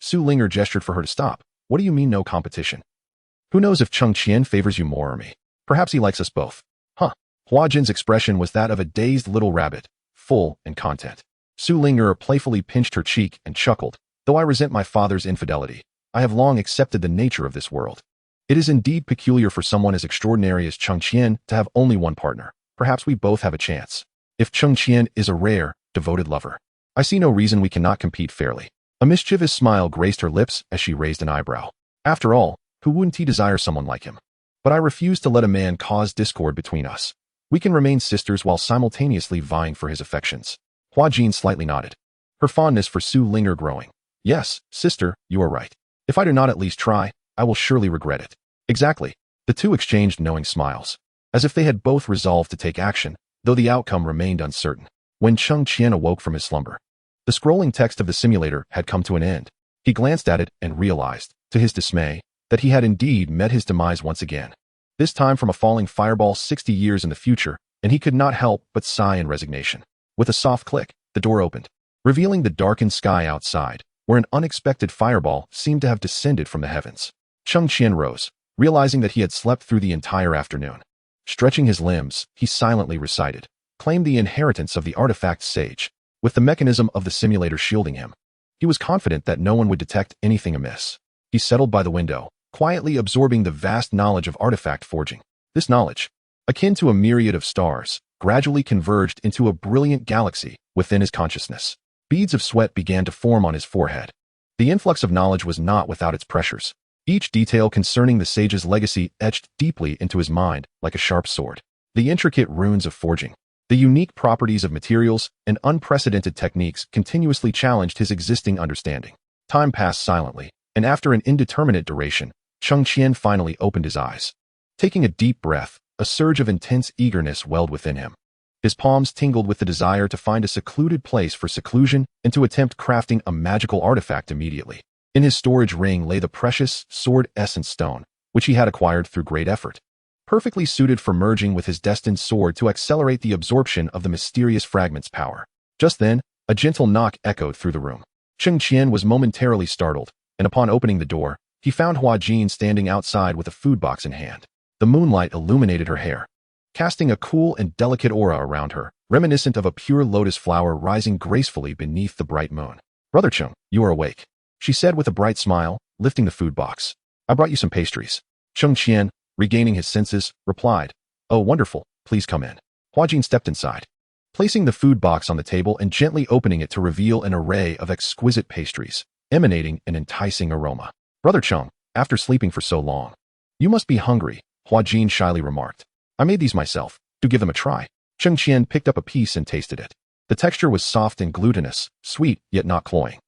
Su Ling'er gestured for her to stop. What do you mean no competition? Who knows if Cheng Qian favors you more or me? Perhaps he likes us both. Huh? Hua Jin's expression was that of a dazed little rabbit, full and content. Su Ling'er playfully pinched her cheek and chuckled. Though I resent my father's infidelity, I have long accepted the nature of this world. It is indeed peculiar for someone as extraordinary as Cheng Qian to have only one partner. Perhaps we both have a chance. If Cheng Qian is a rare, devoted lover, I see no reason we cannot compete fairly. A mischievous smile graced her lips as she raised an eyebrow. After all, who wouldn't he desire someone like him? But I refuse to let a man cause discord between us. We can remain sisters while simultaneously vying for his affections. Hua Jin slightly nodded, her fondness for Su Ling'er growing. Yes, sister, you are right. If I do not at least try, I will surely regret it. Exactly. The two exchanged knowing smiles, as if they had both resolved to take action, though the outcome remained uncertain. When Cheng Qian awoke from his slumber, the scrolling text of the simulator had come to an end. He glanced at it and realized, to his dismay, that he had indeed met his demise once again. This time from a falling fireball 60 years in the future, and he could not help but sigh in resignation. With a soft click, the door opened, revealing the darkened sky outside, where an unexpected fireball seemed to have descended from the heavens. Cheng Qian rose, realizing that he had slept through the entire afternoon. Stretching his limbs, he silently recited, "Claim the inheritance of the artifact sage," with the mechanism of the simulator shielding him. He was confident that no one would detect anything amiss. He settled by the window, quietly absorbing the vast knowledge of artifact forging. This knowledge, akin to a myriad of stars, gradually converged into a brilliant galaxy within his consciousness. Beads of sweat began to form on his forehead. The influx of knowledge was not without its pressures. Each detail concerning the sage's legacy etched deeply into his mind like a sharp sword. The intricate runes of forging, the unique properties of materials, and unprecedented techniques continuously challenged his existing understanding. Time passed silently, and after an indeterminate duration, Cheng Qian finally opened his eyes. Taking a deep breath, a surge of intense eagerness welled within him. His palms tingled with the desire to find a secluded place for seclusion and to attempt crafting a magical artifact immediately. In his storage ring lay the precious sword essence stone, which he had acquired through great effort. Perfectly suited for merging with his destined sword to accelerate the absorption of the mysterious fragment's power. Just then, a gentle knock echoed through the room. Cheng Qian was momentarily startled, and upon opening the door, he found Hua Jin standing outside with a food box in hand. The moonlight illuminated her hair, casting a cool and delicate aura around her, reminiscent of a pure lotus flower rising gracefully beneath the bright moon. "Brother Cheng, you are awake," she said with a bright smile, lifting the food box. "I brought you some pastries." Cheng Qian, regaining his senses, replied, "Oh, wonderful, please come in." Hua Jin stepped inside, placing the food box on the table and gently opening it to reveal an array of exquisite pastries, emanating an enticing aroma. "Brother Cheng, after sleeping for so long, you must be hungry," Hua Jin shyly remarked. "I made these myself. Do give them a try." Cheng Qian picked up a piece and tasted it. The texture was soft and glutinous, sweet yet not cloying.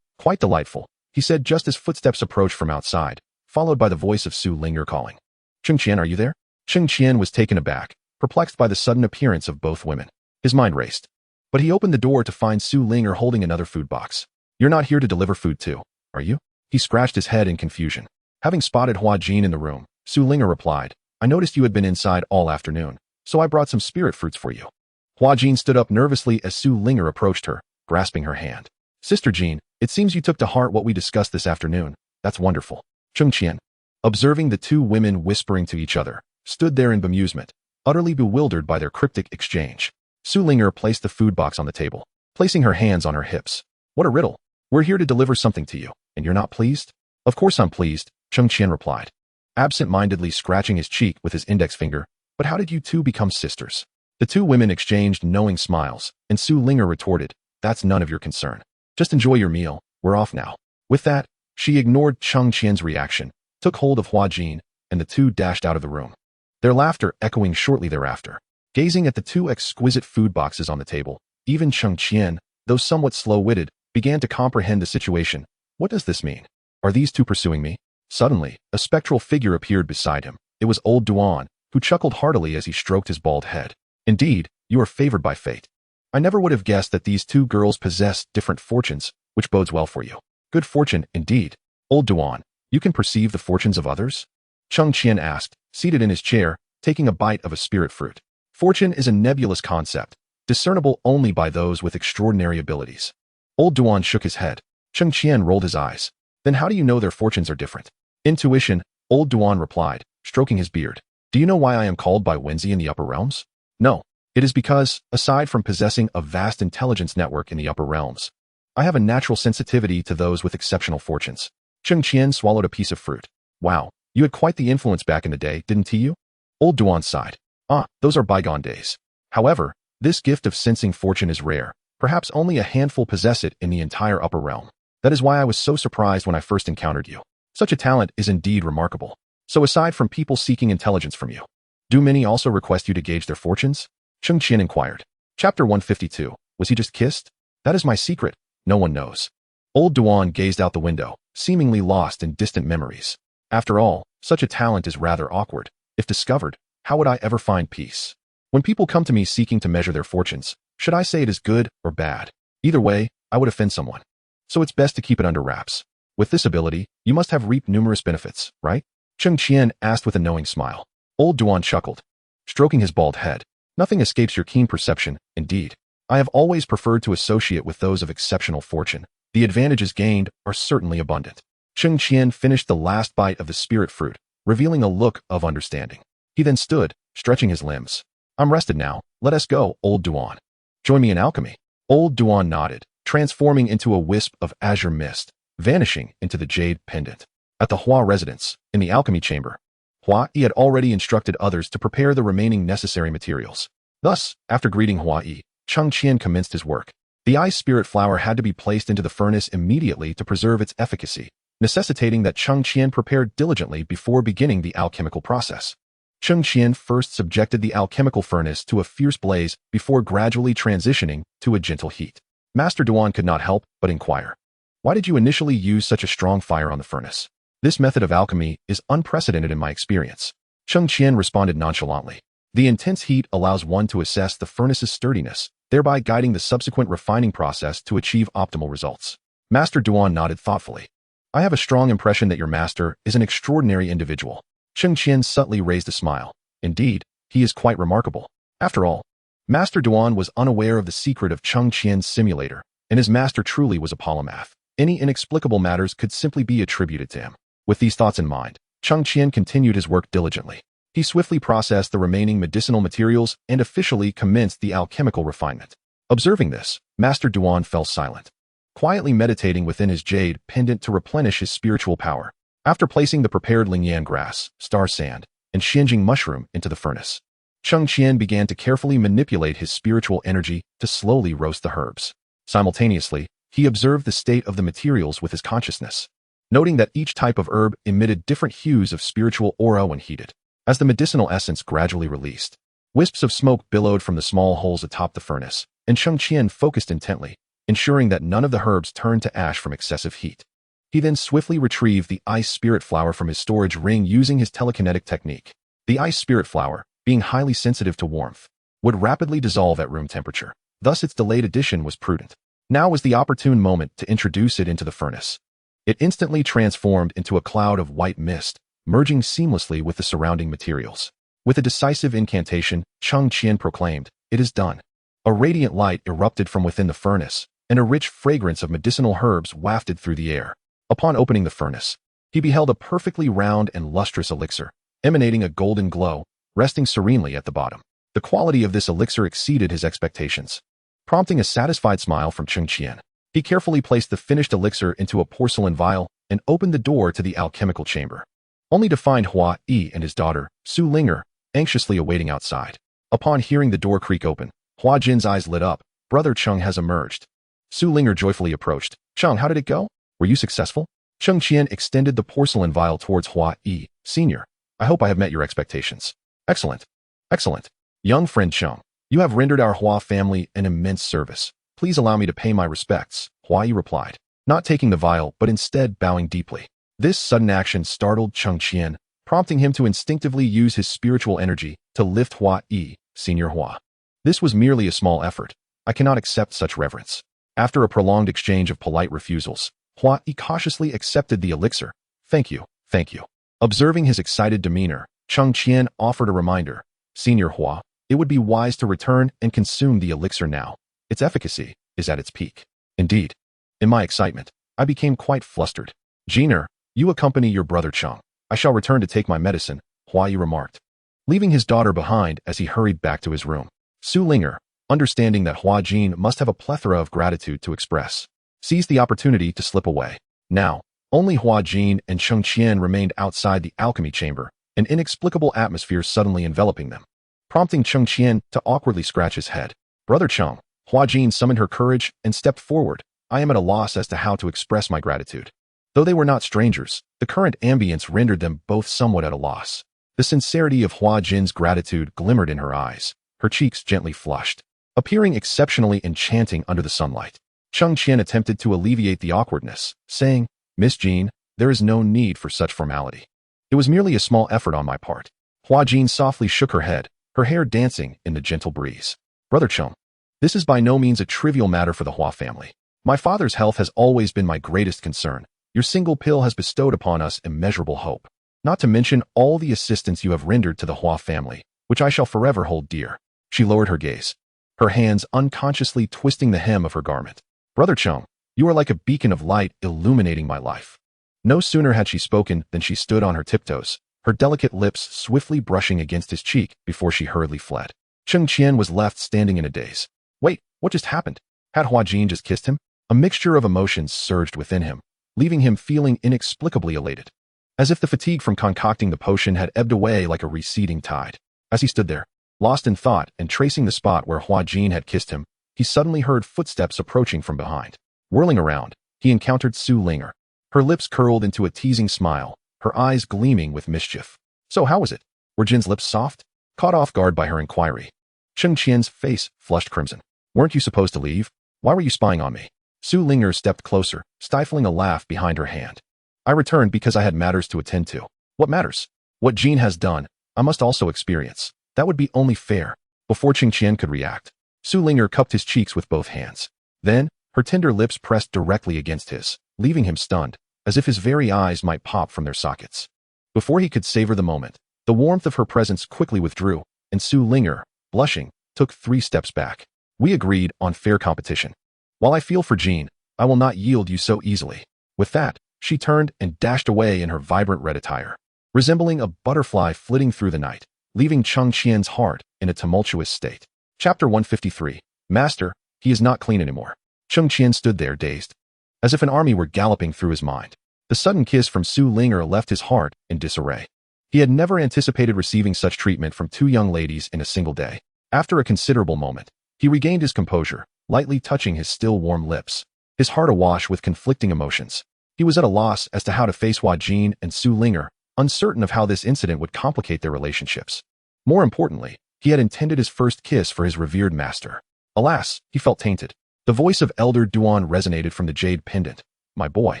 Quite delightful," he said just as footsteps approached from outside, followed by the voice of Su Linger calling. "Cheng Qian, are you there?" Cheng Qian was taken aback, perplexed by the sudden appearance of both women. His mind raced, but he opened the door to find Su Linger holding another food box. "You're not here to deliver food too, are you?" He scratched his head in confusion. Having spotted Hua Jin in the room, Su Linger replied, "I noticed you had been inside all afternoon, so I brought some spirit fruits for you." Hua Jin stood up nervously as Su Linger approached her, grasping her hand. "Sister Jin, it seems you took to heart what we discussed this afternoon. That's wonderful." Cheng Qian, observing the two women whispering to each other, stood there in bemusement, utterly bewildered by their cryptic exchange. Su Linger placed the food box on the table, placing her hands on her hips. "What a riddle. We're here to deliver something to you, and you're not pleased?" "Of course I'm pleased," Cheng Qian replied, absent-mindedly scratching his cheek with his index finger. "But how did you two become sisters?" The two women exchanged knowing smiles, and Su Linger retorted, "That's none of your concern. Just enjoy your meal, we're off now." With that, she ignored Cheng Qian's reaction, took hold of Hua Jin, and the two dashed out of the room, their laughter echoing shortly thereafter. Gazing at the two exquisite food boxes on the table, even Cheng Qian, though somewhat slow-witted, began to comprehend the situation. What does this mean? Are these two pursuing me? Suddenly, a spectral figure appeared beside him. It was old Duan, who chuckled heartily as he stroked his bald head. "Indeed, you are favored by fate. I never would have guessed that these two girls possess different fortunes, which bodes well for you." "Good fortune, indeed. Old Duan, you can perceive the fortunes of others?" Cheng Qian asked, seated in his chair, taking a bite of a spirit fruit. Fortune is a nebulous concept, discernible only by those with extraordinary abilities. Old Duan shook his head. Cheng Qian rolled his eyes. "Then how do you know their fortunes are different?" "Intuition," Old Duan replied, stroking his beard. "Do you know why I am called by Wenzi in the upper realms?" "No. It is because, aside from possessing a vast intelligence network in the upper realms, I have a natural sensitivity to those with exceptional fortunes." Cheng Qian swallowed a piece of fruit. "Wow, you had quite the influence back in the day, didn't you?" Old Duan sighed. "Ah, those are bygone days. However, this gift of sensing fortune is rare. Perhaps only a handful possess it in the entire upper realm. That is why I was so surprised when I first encountered you. Such a talent is indeed remarkable. So aside from people seeking intelligence from you, do many also request you to gauge their fortunes?" Cheng Qian inquired. Chapter 152. Was he just kissed? That is my secret. No one knows. Old Duan gazed out the window, seemingly lost in distant memories. After all, such a talent is rather awkward. If discovered, how would I ever find peace? When people come to me seeking to measure their fortunes, should I say it is good or bad? Either way, I would offend someone. So it's best to keep it under wraps. With this ability, you must have reaped numerous benefits, right? Cheng Qian asked with a knowing smile. Old Duan chuckled, stroking his bald head. Nothing escapes your keen perception, indeed. I have always preferred to associate with those of exceptional fortune. The advantages gained are certainly abundant. Cheng Qian finished the last bite of the spirit fruit, revealing a look of understanding. He then stood, stretching his limbs. I'm rested now. Let us go, old Duan. Join me in alchemy. Old Duan nodded, transforming into a wisp of azure mist, vanishing into the jade pendant. At the Hua residence, in the alchemy chamber, Hua Yi had already instructed others to prepare the remaining necessary materials. Thus, after greeting Hua Yi, Cheng Qian commenced his work. The ice spirit flower had to be placed into the furnace immediately to preserve its efficacy, necessitating that Cheng Qian prepare diligently before beginning the alchemical process. Cheng Qian first subjected the alchemical furnace to a fierce blaze before gradually transitioning to a gentle heat. Master Duan could not help but inquire, "Why did you initially use such a strong fire on the furnace? This method of alchemy is unprecedented in my experience." Cheng Qian responded nonchalantly. The intense heat allows one to assess the furnace's sturdiness, thereby guiding the subsequent refining process to achieve optimal results. Master Duan nodded thoughtfully. "I have a strong impression that your master is an extraordinary individual." Cheng Qian subtly raised a smile. Indeed, he is quite remarkable. After all, Master Duan was unaware of the secret of Cheng Qian's simulator, and his master truly was a polymath. Any inexplicable matters could simply be attributed to him. With these thoughts in mind, Cheng Qian continued his work diligently. He swiftly processed the remaining medicinal materials and officially commenced the alchemical refinement. Observing this, Master Duan fell silent, quietly meditating within his jade pendant to replenish his spiritual power. After placing the prepared Lingyan grass, star sand, and Xianjing mushroom into the furnace, Cheng Qian began to carefully manipulate his spiritual energy to slowly roast the herbs. Simultaneously, he observed the state of the materials with his consciousness, noting that each type of herb emitted different hues of spiritual aura when heated. As the medicinal essence gradually released, wisps of smoke billowed from the small holes atop the furnace, and Cheng Qian focused intently, ensuring that none of the herbs turned to ash from excessive heat. He then swiftly retrieved the ice spirit flower from his storage ring using his telekinetic technique. The ice spirit flower, being highly sensitive to warmth, would rapidly dissolve at room temperature. Thus its delayed addition was prudent. Now was the opportune moment to introduce it into the furnace. It instantly transformed into a cloud of white mist, merging seamlessly with the surrounding materials. With a decisive incantation, Cheng Qian proclaimed, "It is done." A radiant light erupted from within the furnace, and a rich fragrance of medicinal herbs wafted through the air. Upon opening the furnace, he beheld a perfectly round and lustrous elixir, emanating a golden glow, resting serenely at the bottom. The quality of this elixir exceeded his expectations, prompting a satisfied smile from Cheng Qian. He carefully placed the finished elixir into a porcelain vial and opened the door to the alchemical chamber, only to find Hua Yi and his daughter, Su Linger, anxiously awaiting outside. Upon hearing the door creak open, Hua Jin's eyes lit up. "Brother Cheng has emerged." Su Linger joyfully approached. "Cheng, how did it go? Were you successful?" Cheng Qian extended the porcelain vial towards Hua Yi. "Senior, I hope I have met your expectations." "Excellent. Excellent. Young friend Cheng, you have rendered our Hua family an immense service. Please allow me to pay my respects," Hua Yi replied, not taking the vial but instead bowing deeply. This sudden action startled Cheng Qian, prompting him to instinctively use his spiritual energy to lift Hua Yi, Senior Hua. "This was merely a small effort. I cannot accept such reverence." After a prolonged exchange of polite refusals, Hua Yi cautiously accepted the elixir. "Thank you, thank you." Observing his excited demeanor, Cheng Qian offered a reminder. "Senior Hua, it would be wise to return and consume the elixir now. Its efficacy is at its peak." Indeed, in my excitement, I became quite flustered. "Jiner, you accompany your brother Cheng. I shall return to take my medicine," Hua Yi remarked, leaving his daughter behind as he hurried back to his room. Su Linger, understanding that Hua Jin must have a plethora of gratitude to express, seized the opportunity to slip away. Now, only Hua Jin and Cheng Qian remained outside the alchemy chamber, an inexplicable atmosphere suddenly enveloping them, prompting Cheng Qian to awkwardly scratch his head. "Brother Cheng," Hua Jin summoned her courage and stepped forward. "I am at a loss as to how to express my gratitude." Though they were not strangers, the current ambience rendered them both somewhat at a loss. The sincerity of Hua Jin's gratitude glimmered in her eyes, her cheeks gently flushed, appearing exceptionally enchanting under the sunlight. Cheng Qian attempted to alleviate the awkwardness, saying, "Miss Jin, there is no need for such formality. It was merely a small effort on my part." Hua Jin softly shook her head, her hair dancing in the gentle breeze. "Brother Cheng, this is by no means a trivial matter for the Hua family. My father's health has always been my greatest concern. Your single pill has bestowed upon us immeasurable hope, not to mention all the assistance you have rendered to the Hua family, which I shall forever hold dear." She lowered her gaze, her hands unconsciously twisting the hem of her garment. "Brother Cheng, you are like a beacon of light illuminating my life." No sooner had she spoken than she stood on her tiptoes, her delicate lips swiftly brushing against his cheek before she hurriedly fled. Cheng Qian was left standing in a daze. Wait, what just happened? Had Hua Jin just kissed him? A mixture of emotions surged within him, leaving him feeling inexplicably elated, as if the fatigue from concocting the potion had ebbed away like a receding tide. As he stood there, lost in thought and tracing the spot where Hua Jin had kissed him, he suddenly heard footsteps approaching from behind. Whirling around, he encountered Su Ling'er. Her lips curled into a teasing smile, her eyes gleaming with mischief. So how was it? Were Jin's lips soft? Caught off guard by her inquiry, Cheng Qian's face flushed crimson. Weren't you supposed to leave? Why were you spying on me? Su Ling'er stepped closer, stifling a laugh behind her hand. I returned because I had matters to attend to. What matters? What Jin has done, I must also experience. That would be only fair. Before Cheng Qian could react, Su Ling'er cupped his cheeks with both hands. Then, her tender lips pressed directly against his, leaving him stunned, as if his very eyes might pop from their sockets. Before he could savor the moment, the warmth of her presence quickly withdrew, and Su Ling'er, blushing, took 3 steps back. We agreed on fair competition. While I feel for Jin, I will not yield you so easily. With that, she turned and dashed away in her vibrant red attire, resembling a butterfly flitting through the night, leaving Cheng Qian's heart in a tumultuous state. Chapter 153. Master, he is not clean anymore. Cheng Qian stood there dazed, as if an army were galloping through his mind. The sudden kiss from Su Ling'er left his heart in disarray. He had never anticipated receiving such treatment from 2 young ladies in a single day. After a considerable moment, he regained his composure, lightly touching his still warm lips, his heart awash with conflicting emotions. He was at a loss as to how to face Hua Jin and Su Ling'er, uncertain of how this incident would complicate their relationships. More importantly, he had intended his first kiss for his revered master. Alas, he felt tainted. The voice of Elder Duan resonated from the jade pendant. My boy,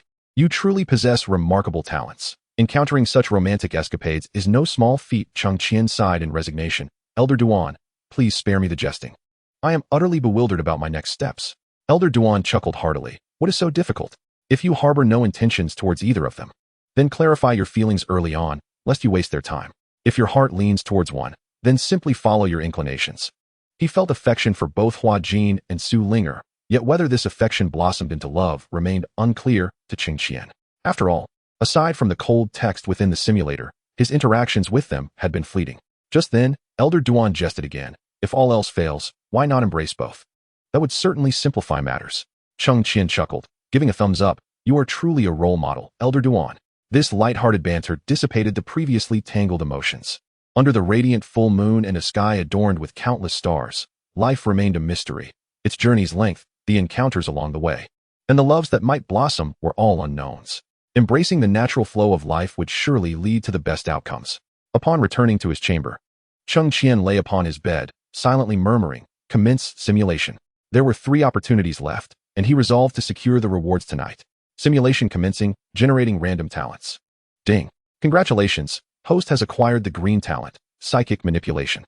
you truly possess remarkable talents. Encountering such romantic escapades is no small feat. Cheng Qian sighed in resignation. Elder Duan, please spare me the jesting. I am utterly bewildered about my next steps. Elder Duan chuckled heartily. What is so difficult? If you harbor no intentions towards either of them, then clarify your feelings early on, lest you waste their time. If your heart leans towards one, then simply follow your inclinations. He felt affection for both Hua Jin and Su Ling'er, yet whether this affection blossomed into love remained unclear to Cheng Qian. After all, aside from the cold text within the simulator, his interactions with them had been fleeting. Just then, Elder Duan jested again. If all else fails, why not embrace both? That would certainly simplify matters. Cheng Qian chuckled, giving a thumbs up. You are truly a role model, Elder Duan. This light-hearted banter dissipated the previously tangled emotions. Under the radiant full moon and a sky adorned with countless stars, life remained a mystery. Its journey's length, the encounters along the way, and the loves that might blossom were all unknowns. Embracing the natural flow of life would surely lead to the best outcomes. Upon returning to his chamber, Cheng Qian lay upon his bed, silently murmuring, commence simulation. There were 3 opportunities left, and he resolved to secure the rewards tonight. Simulation commencing, generating random talents. Ding. Congratulations, host has acquired the green talent, Psychic Manipulation.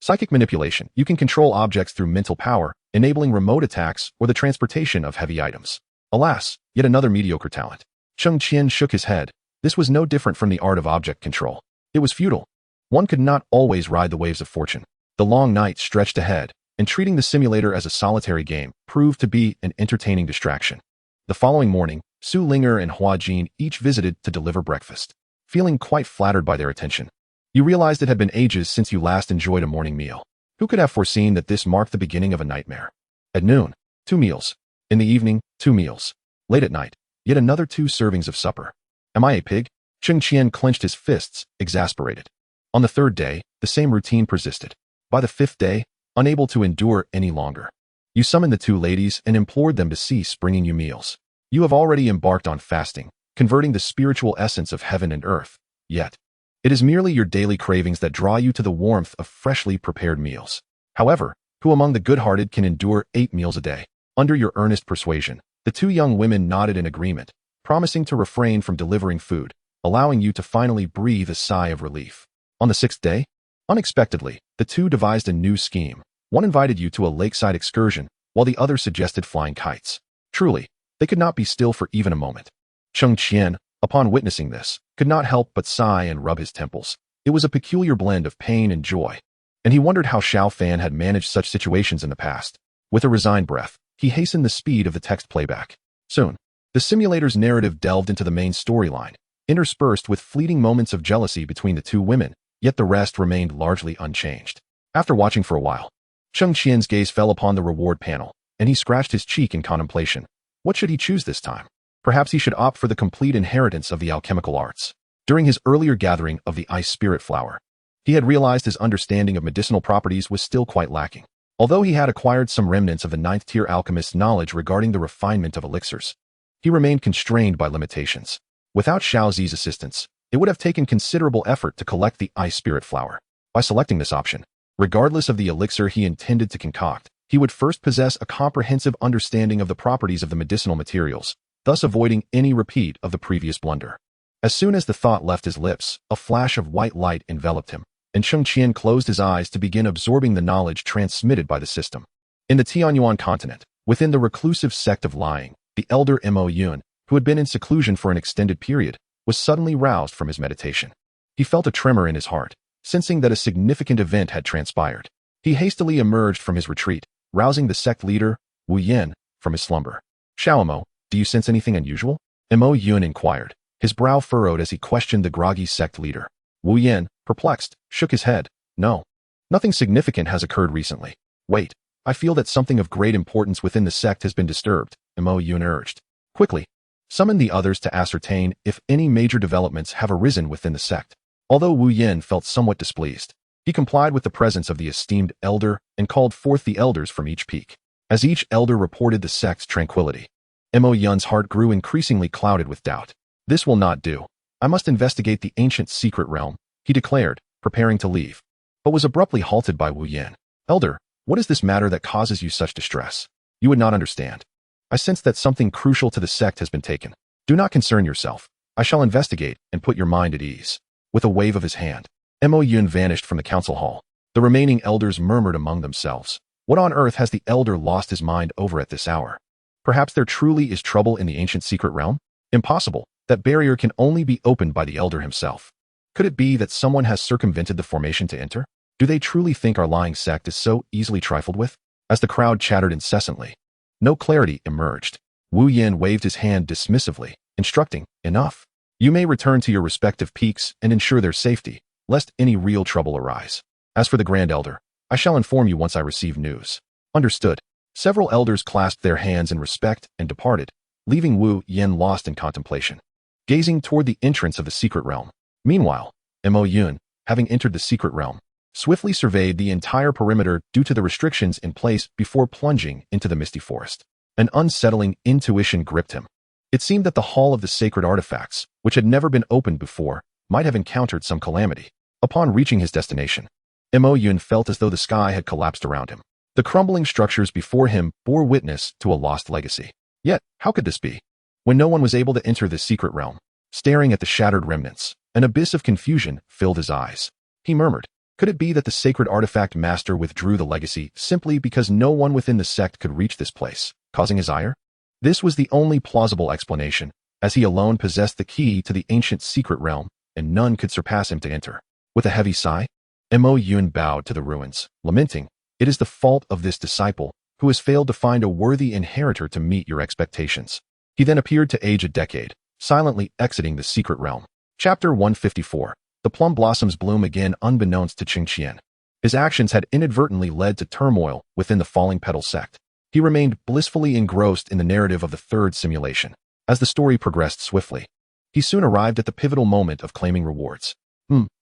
Psychic Manipulation, you can control objects through mental power, enabling remote attacks or the transportation of heavy items. Alas, yet another mediocre talent. Cheng Qian shook his head. This was no different from the art of object control. It was futile. One could not always ride the waves of fortune. The long night stretched ahead, and treating the simulator as a solitary game proved to be an entertaining distraction. The following morning, Su Ling'er and Hua Jin each visited to deliver breakfast. Feeling quite flattered by their attention, you realized it had been ages since you last enjoyed a morning meal. Who could have foreseen that this marked the beginning of a nightmare? At noon, 2 meals. In the evening, 2 meals. Late at night, yet another 2 servings of supper. Am I a pig? Cheng Qian clenched his fists, exasperated. On the 3rd day, the same routine persisted. By the 5th day, unable to endure any longer, you summoned the 2 ladies and implored them to cease bringing you meals. You have already embarked on fasting, converting the spiritual essence of heaven and earth, yet it is merely your daily cravings that draw you to the warmth of freshly prepared meals. However, who among the good-hearted can endure 8 meals a day? Under your earnest persuasion, the 2 young women nodded in agreement, promising to refrain from delivering food, allowing you to finally breathe a sigh of relief. On the 6th day, unexpectedly, the 2 devised a new scheme. One invited you to a lakeside excursion, while the other suggested flying kites. Truly, they could not be still for even a moment. Cheng Qian, upon witnessing this, could not help but sigh and rub his temples. It was a peculiar blend of pain and joy, and he wondered how Xiao Fan had managed such situations in the past. With a resigned breath, he hastened the speed of the text playback. Soon, the simulator's narrative delved into the main storyline, interspersed with fleeting moments of jealousy between the two women, yet the rest remained largely unchanged. After watching for a while, Cheng Qian's gaze fell upon the reward panel, and he scratched his cheek in contemplation. What should he choose this time? Perhaps he should opt for the complete inheritance of the alchemical arts. During his earlier gathering of the ice spirit flower, he had realized his understanding of medicinal properties was still quite lacking. Although he had acquired some remnants of the ninth-tier alchemist's knowledge regarding the refinement of elixirs, he remained constrained by limitations. Without Xiaozi's assistance, it would have taken considerable effort to collect the ice spirit flower. By selecting this option, regardless of the elixir he intended to concoct, he would first possess a comprehensive understanding of the properties of the medicinal materials, thus avoiding any repeat of the previous blunder. As soon as the thought left his lips, a flash of white light enveloped him, and Cheng Qian closed his eyes to begin absorbing the knowledge transmitted by the system. In the Tianyuan continent, within the reclusive sect of lying, the elder Mo Yun, who had been in seclusion for an extended period, was suddenly roused from his meditation. He felt a tremor in his heart, sensing that a significant event had transpired. He hastily emerged from his retreat, rousing the sect leader, Wu Yen, from his slumber. "Xiaomo, do you sense anything unusual?" Mo Yun inquired, his brow furrowed as he questioned the groggy sect leader. Wu Yen, perplexed, shook his head. "No. Nothing significant has occurred recently." "Wait, I feel that something of great importance within the sect has been disturbed," Mo Yun urged. "Quickly, summon the others to ascertain if any major developments have arisen within the sect." Although Wu Yen felt somewhat displeased, he complied with the presence of the esteemed elder and called forth the elders from each peak. As each elder reported the sect's tranquility, Mo Yun's heart grew increasingly clouded with doubt. "This will not do. I must investigate the ancient secret realm," he declared, preparing to leave, but was abruptly halted by Wu Yen. "Elder, what is this matter that causes you such distress? You would not understand. I sense that something crucial to the sect has been taken. Do not concern yourself. I shall investigate and put your mind at ease." With a wave of his hand, Mo Yun vanished from the council hall. The remaining elders murmured among themselves. What on earth has the elder lost his mind over at this hour? Perhaps there truly is trouble in the ancient secret realm? Impossible. That barrier can only be opened by the elder himself. Could it be that someone has circumvented the formation to enter? Do they truly think our lying sect is so easily trifled with? As the crowd chattered incessantly, no clarity emerged. Wu Yen waved his hand dismissively, instructing, "Enough. You may return to your respective peaks and ensure their safety, lest any real trouble arise. As for the Grand Elder, I shall inform you once I receive news." "Understood." Several elders clasped their hands in respect and departed, leaving Wu Yen lost in contemplation, gazing toward the entrance of the secret realm. Meanwhile, Mo Yun, having entered the secret realm, swiftly surveyed the entire perimeter due to the restrictions in place before plunging into the misty forest. An unsettling intuition gripped him. It seemed that the Hall of the Sacred Artifacts, which had never been opened before, might have encountered some calamity. Upon reaching his destination, Mo Yun felt as though the sky had collapsed around him. The crumbling structures before him bore witness to a lost legacy. Yet, how could this be? When no one was able to enter this secret realm, staring at the shattered remnants, an abyss of confusion filled his eyes. He murmured, could it be that the sacred artifact master withdrew the legacy simply because no one within the sect could reach this place, causing his ire? This was the only plausible explanation, as he alone possessed the key to the ancient secret realm, and none could surpass him to enter. With a heavy sigh, Mo Yun bowed to the ruins, lamenting, "It is the fault of this disciple, who has failed to find a worthy inheritor to meet your expectations." He then appeared to age a decade, silently exiting the secret realm. Chapter 154. The plum blossoms bloom again unbeknownst to Cheng Qian. His actions had inadvertently led to turmoil within the Falling Petal sect. He remained blissfully engrossed in the narrative of the third simulation. As the story progressed swiftly, he soon arrived at the pivotal moment of claiming rewards.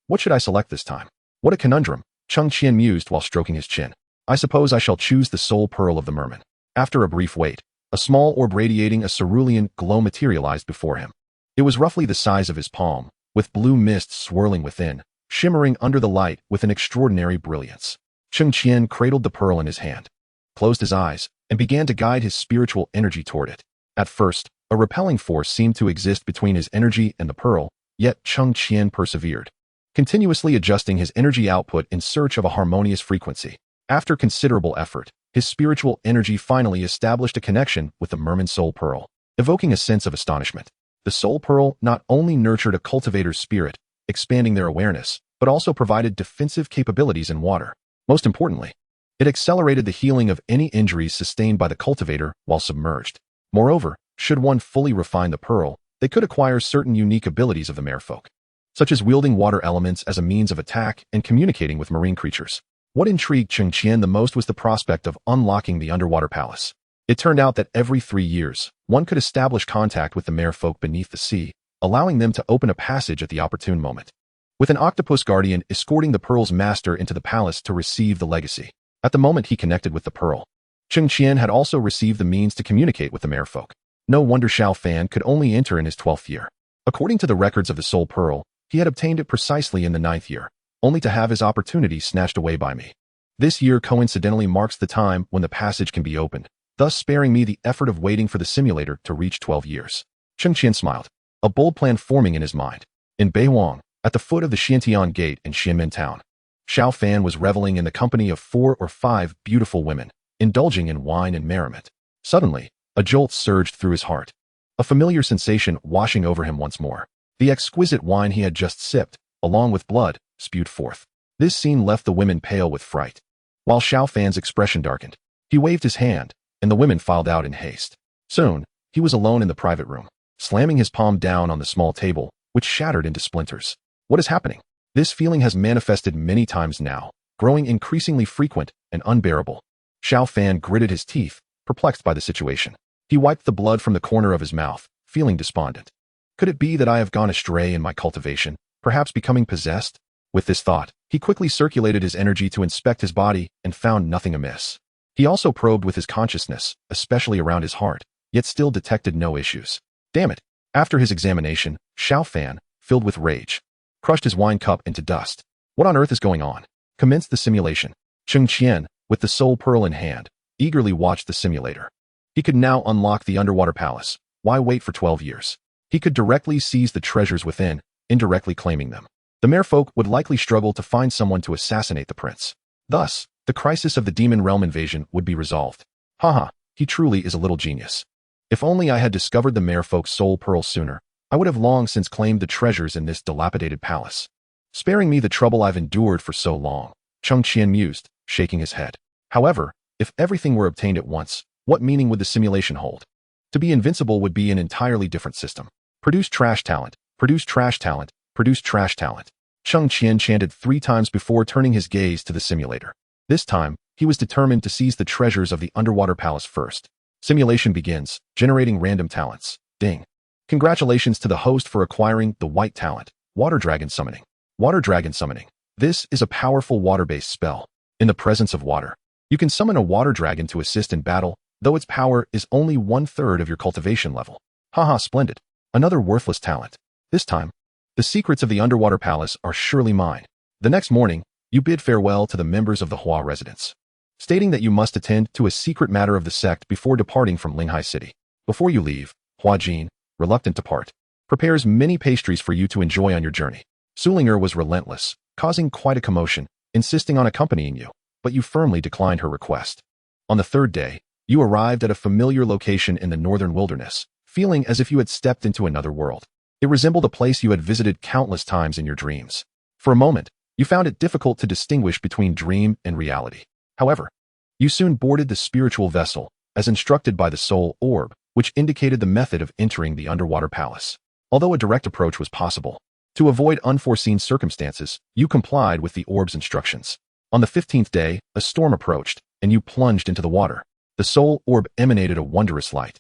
What should I select this time? What a conundrum, Cheng Qian mused while stroking his chin. I suppose I shall choose the soul pearl of the merman. After a brief wait, a small orb radiating a cerulean glow materialized before him. It was roughly the size of his palm, with blue mist swirling within, shimmering under the light with an extraordinary brilliance. Cheng Qian cradled the pearl in his hand, closed his eyes, and began to guide his spiritual energy toward it. At first, a repelling force seemed to exist between his energy and the pearl, yet Cheng Qian persevered, continuously adjusting his energy output in search of a harmonious frequency. After considerable effort, his spiritual energy finally established a connection with the merman's soul pearl, evoking a sense of astonishment. The soul pearl not only nurtured a cultivator's spirit, expanding their awareness, but also provided defensive capabilities in water. Most importantly, it accelerated the healing of any injuries sustained by the cultivator while submerged. Moreover, should one fully refine the pearl, they could acquire certain unique abilities of the merfolk, such as wielding water elements as a means of attack and communicating with marine creatures. What intrigued Cheng Qian the most was the prospect of unlocking the underwater palace. It turned out that every 3 years, one could establish contact with the merfolk beneath the sea, allowing them to open a passage at the opportune moment, with an octopus guardian escorting the pearl's master into the palace to receive the legacy. At the moment he connected with the pearl, Cheng Qian had also received the means to communicate with the merfolk. No wonder Xiao Fan could only enter in his 12th year. According to the records of the Soul Pearl, he had obtained it precisely in the 9th year, only to have his opportunity snatched away by me. This year coincidentally marks the time when the passage can be opened, thus sparing me the effort of waiting for the simulator to reach 12 years. Cheng Qian smiled, a bold plan forming in his mind. In Beihuang, at the foot of the Xiantian Gate in Xianmen town, Xiao Fan was reveling in the company of 4 or 5 beautiful women, indulging in wine and merriment. Suddenly, a jolt surged through his heart, a familiar sensation washing over him once more. The exquisite wine he had just sipped, along with blood, spewed forth. This scene left the women pale with fright. While Xiao Fan's expression darkened, he waved his hand, and the women filed out in haste. Soon, he was alone in the private room, slamming his palm down on the small table, which shattered into splinters. What is happening? This feeling has manifested many times now, growing increasingly frequent and unbearable. Xiao Fan gritted his teeth, perplexed by the situation. He wiped the blood from the corner of his mouth, feeling despondent. Could it be that I have gone astray in my cultivation, perhaps becoming possessed? With this thought, he quickly circulated his energy to inspect his body and found nothing amiss. He also probed with his consciousness, especially around his heart, yet still detected no issues. Damn it! After his examination, Xiao Fan, filled with rage, crushed his wine cup into dust. What on earth is going on? Commenced the simulation. Cheng Qian, with the soul pearl in hand, eagerly watched the simulator. He could now unlock the underwater palace. Why wait for 12 years? He could directly seize the treasures within, indirectly claiming them. The merfolk would likely struggle to find someone to assassinate the prince. Thus, the crisis of the demon realm invasion would be resolved. Haha, he truly is a little genius. If only I had discovered the merfolk's soul pearl sooner, I would have long since claimed the treasures in this dilapidated palace, sparing me the trouble I've endured for so long. Cheng Qian mused, shaking his head. However, if everything were obtained at once, what meaning would the simulation hold? To be invincible would be an entirely different system. Produce trash talent, produce trash talent, produce trash talent. Cheng Qian chanted 3 times before turning his gaze to the simulator. This time, he was determined to seize the treasures of the underwater palace first. Simulation begins, generating random talents. Ding. Congratulations to the host for acquiring the white talent, Water Dragon Summoning. Water Dragon Summoning. This is a powerful water-based spell. In the presence of water, you can summon a water dragon to assist in battle, though its power is only 1/3 of your cultivation level. Haha, splendid. Another worthless talent. This time, the secrets of the underwater palace are surely mine. The next morning, you bid farewell to the members of the Hua residence, stating that you must attend to a secret matter of the sect before departing from Linghai City. Before you leave, Hua Jin, reluctant to part, prepares many pastries for you to enjoy on your journey. Sulinger was relentless, causing quite a commotion, insisting on accompanying you, but you firmly declined her request. On the 3rd day, you arrived at a familiar location in the northern wilderness, feeling as if you had stepped into another world. It resembled a place you had visited countless times in your dreams. For a moment, you found it difficult to distinguish between dream and reality. However, you soon boarded the spiritual vessel, as instructed by the soul orb, which indicated the method of entering the underwater palace. Although a direct approach was possible, to avoid unforeseen circumstances, you complied with the orb's instructions. On the 15th day, a storm approached, and you plunged into the water. The soul orb emanated a wondrous light,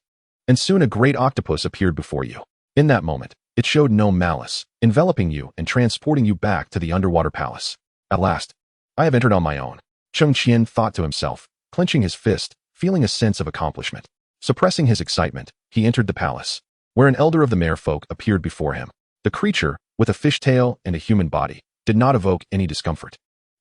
and soon a great octopus appeared before you. In that moment, it showed no malice, enveloping you and transporting you back to the underwater palace. At last, I have entered on my own. Cheng Qian thought to himself, clenching his fist, feeling a sense of accomplishment. Suppressing his excitement, he entered the palace, where an elder of the merfolk appeared before him. The creature, with a fishtail and a human body, did not evoke any discomfort.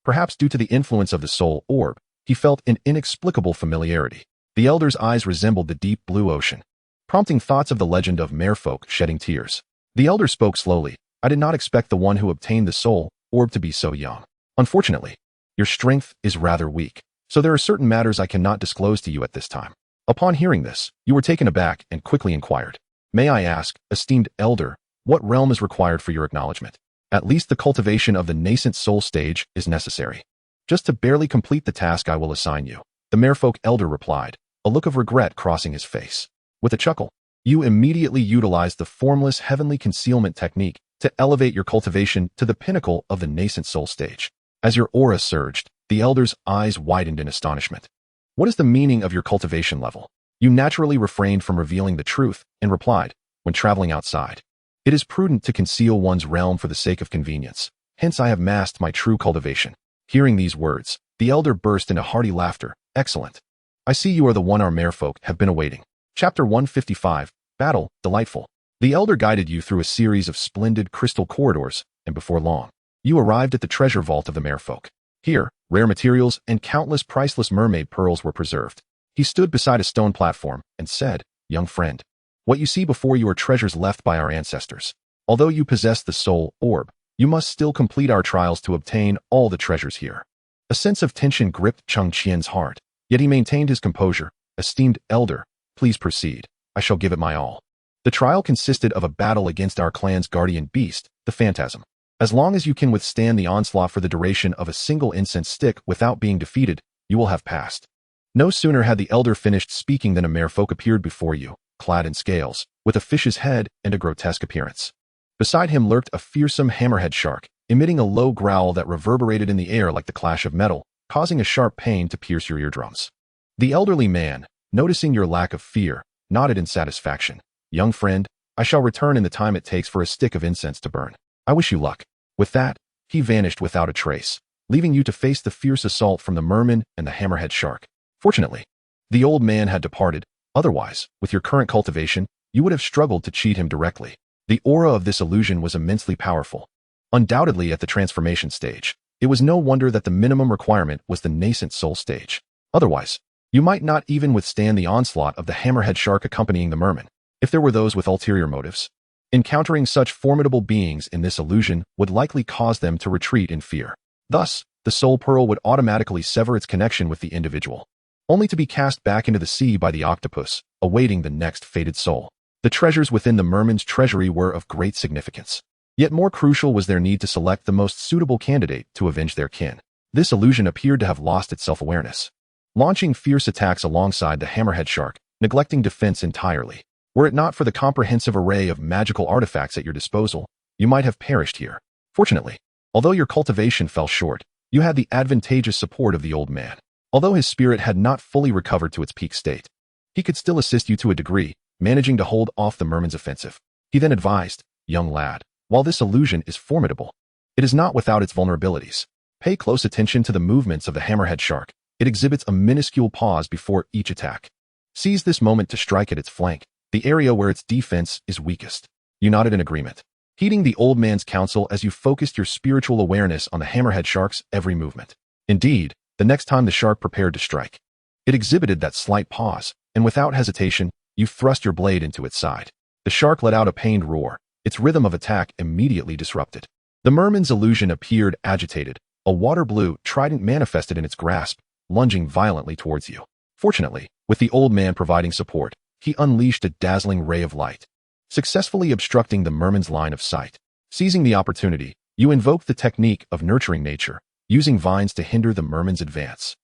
Perhaps due to the influence of the soul orb, he felt an inexplicable familiarity. The elder's eyes resembled the deep blue ocean, prompting thoughts of the legend of merfolk shedding tears. The elder spoke slowly. I did not expect the one who obtained the soul orb to be so young. Unfortunately, your strength is rather weak, so there are certain matters I cannot disclose to you at this time. Upon hearing this, you were taken aback and quickly inquired, may I ask, esteemed elder, what realm is required for your acknowledgement? At least the cultivation of the nascent soul stage is necessary. Just to barely complete the task I will assign you, the merfolk elder replied, a look of regret crossing his face. With a chuckle, You immediately utilized the formless heavenly concealment technique to elevate your cultivation to the pinnacle of the nascent soul stage. As your aura surged, the elder's eyes widened in astonishment. What is the meaning of your cultivation level? You naturally refrained from revealing the truth and replied, when traveling outside, it is prudent to conceal one's realm for the sake of convenience. Hence I have masked my true cultivation. Hearing these words, the elder burst into hearty laughter. Excellent. I see you are the one our merfolk have been awaiting. Chapter 155, Battle, Delightful. The elder guided you through a series of splendid crystal corridors, and before long, you arrived at the treasure vault of the merfolk. Here, rare materials and countless priceless mermaid pearls were preserved. He stood beside a stone platform and said, young friend, what you see before you are treasures left by our ancestors. Although you possess the soul orb, you must still complete our trials to obtain all the treasures here. A sense of tension gripped Cheng Qian's heart, yet he maintained his composure. Esteemed elder, please proceed. I shall give it my all. The trial consisted of a battle against our clan's guardian beast, the phantasm. As long as you can withstand the onslaught for the duration of a single incense stick without being defeated, you will have passed. No sooner had the elder finished speaking than a merfolk appeared before you, clad in scales, with a fish's head and a grotesque appearance. Beside him lurked a fearsome hammerhead shark, emitting a low growl that reverberated in the air like the clash of metal, causing a sharp pain to pierce your eardrums. The elderly man, noticing your lack of fear, nodded in satisfaction. Young friend, I shall return in the time it takes for a stick of incense to burn. I wish you luck. With that, he vanished without a trace, leaving you to face the fierce assault from the merman and the hammerhead shark. Fortunately, the old man had departed. Otherwise, with your current cultivation, you would have struggled to cheat him directly. The aura of this illusion was immensely powerful. Undoubtedly at the transformation stage, it was no wonder that the minimum requirement was the nascent soul stage. Otherwise, you might not even withstand the onslaught of the hammerhead shark accompanying the merman, if there were those with ulterior motives. Encountering such formidable beings in this illusion would likely cause them to retreat in fear. Thus, the soul pearl would automatically sever its connection with the individual, only to be cast back into the sea by the octopus, awaiting the next fated soul. The treasures within the merman's treasury were of great significance. Yet more crucial was their need to select the most suitable candidate to avenge their kin. This illusion appeared to have lost its self-awareness, launching fierce attacks alongside the hammerhead shark, neglecting defense entirely. Were it not for the comprehensive array of magical artifacts at your disposal, you might have perished here. Fortunately, although your cultivation fell short, you had the advantageous support of the old man. Although his spirit had not fully recovered to its peak state, he could still assist you to a degree, managing to hold off the merman's offensive. He then advised, young lad, while this illusion is formidable, it is not without its vulnerabilities. Pay close attention to the movements of the hammerhead shark. It exhibits a minuscule pause before each attack. Seize this moment to strike at its flank, the area where its defense is weakest. You nodded in agreement, heeding the old man's counsel as you focused your spiritual awareness on the hammerhead shark's every movement. Indeed, the next time the shark prepared to strike, it exhibited that slight pause, and without hesitation, you thrust your blade into its side. The shark let out a pained roar, its rhythm of attack immediately disrupted. The merman's illusion appeared agitated, a water-blue trident manifested in its grasp, lunging violently towards you. Fortunately, with the old man providing support, he unleashed a dazzling ray of light, successfully obstructing the merman's line of sight. Seizing the opportunity, you invoked the technique of nurturing nature, using vines to hinder the merman's advance,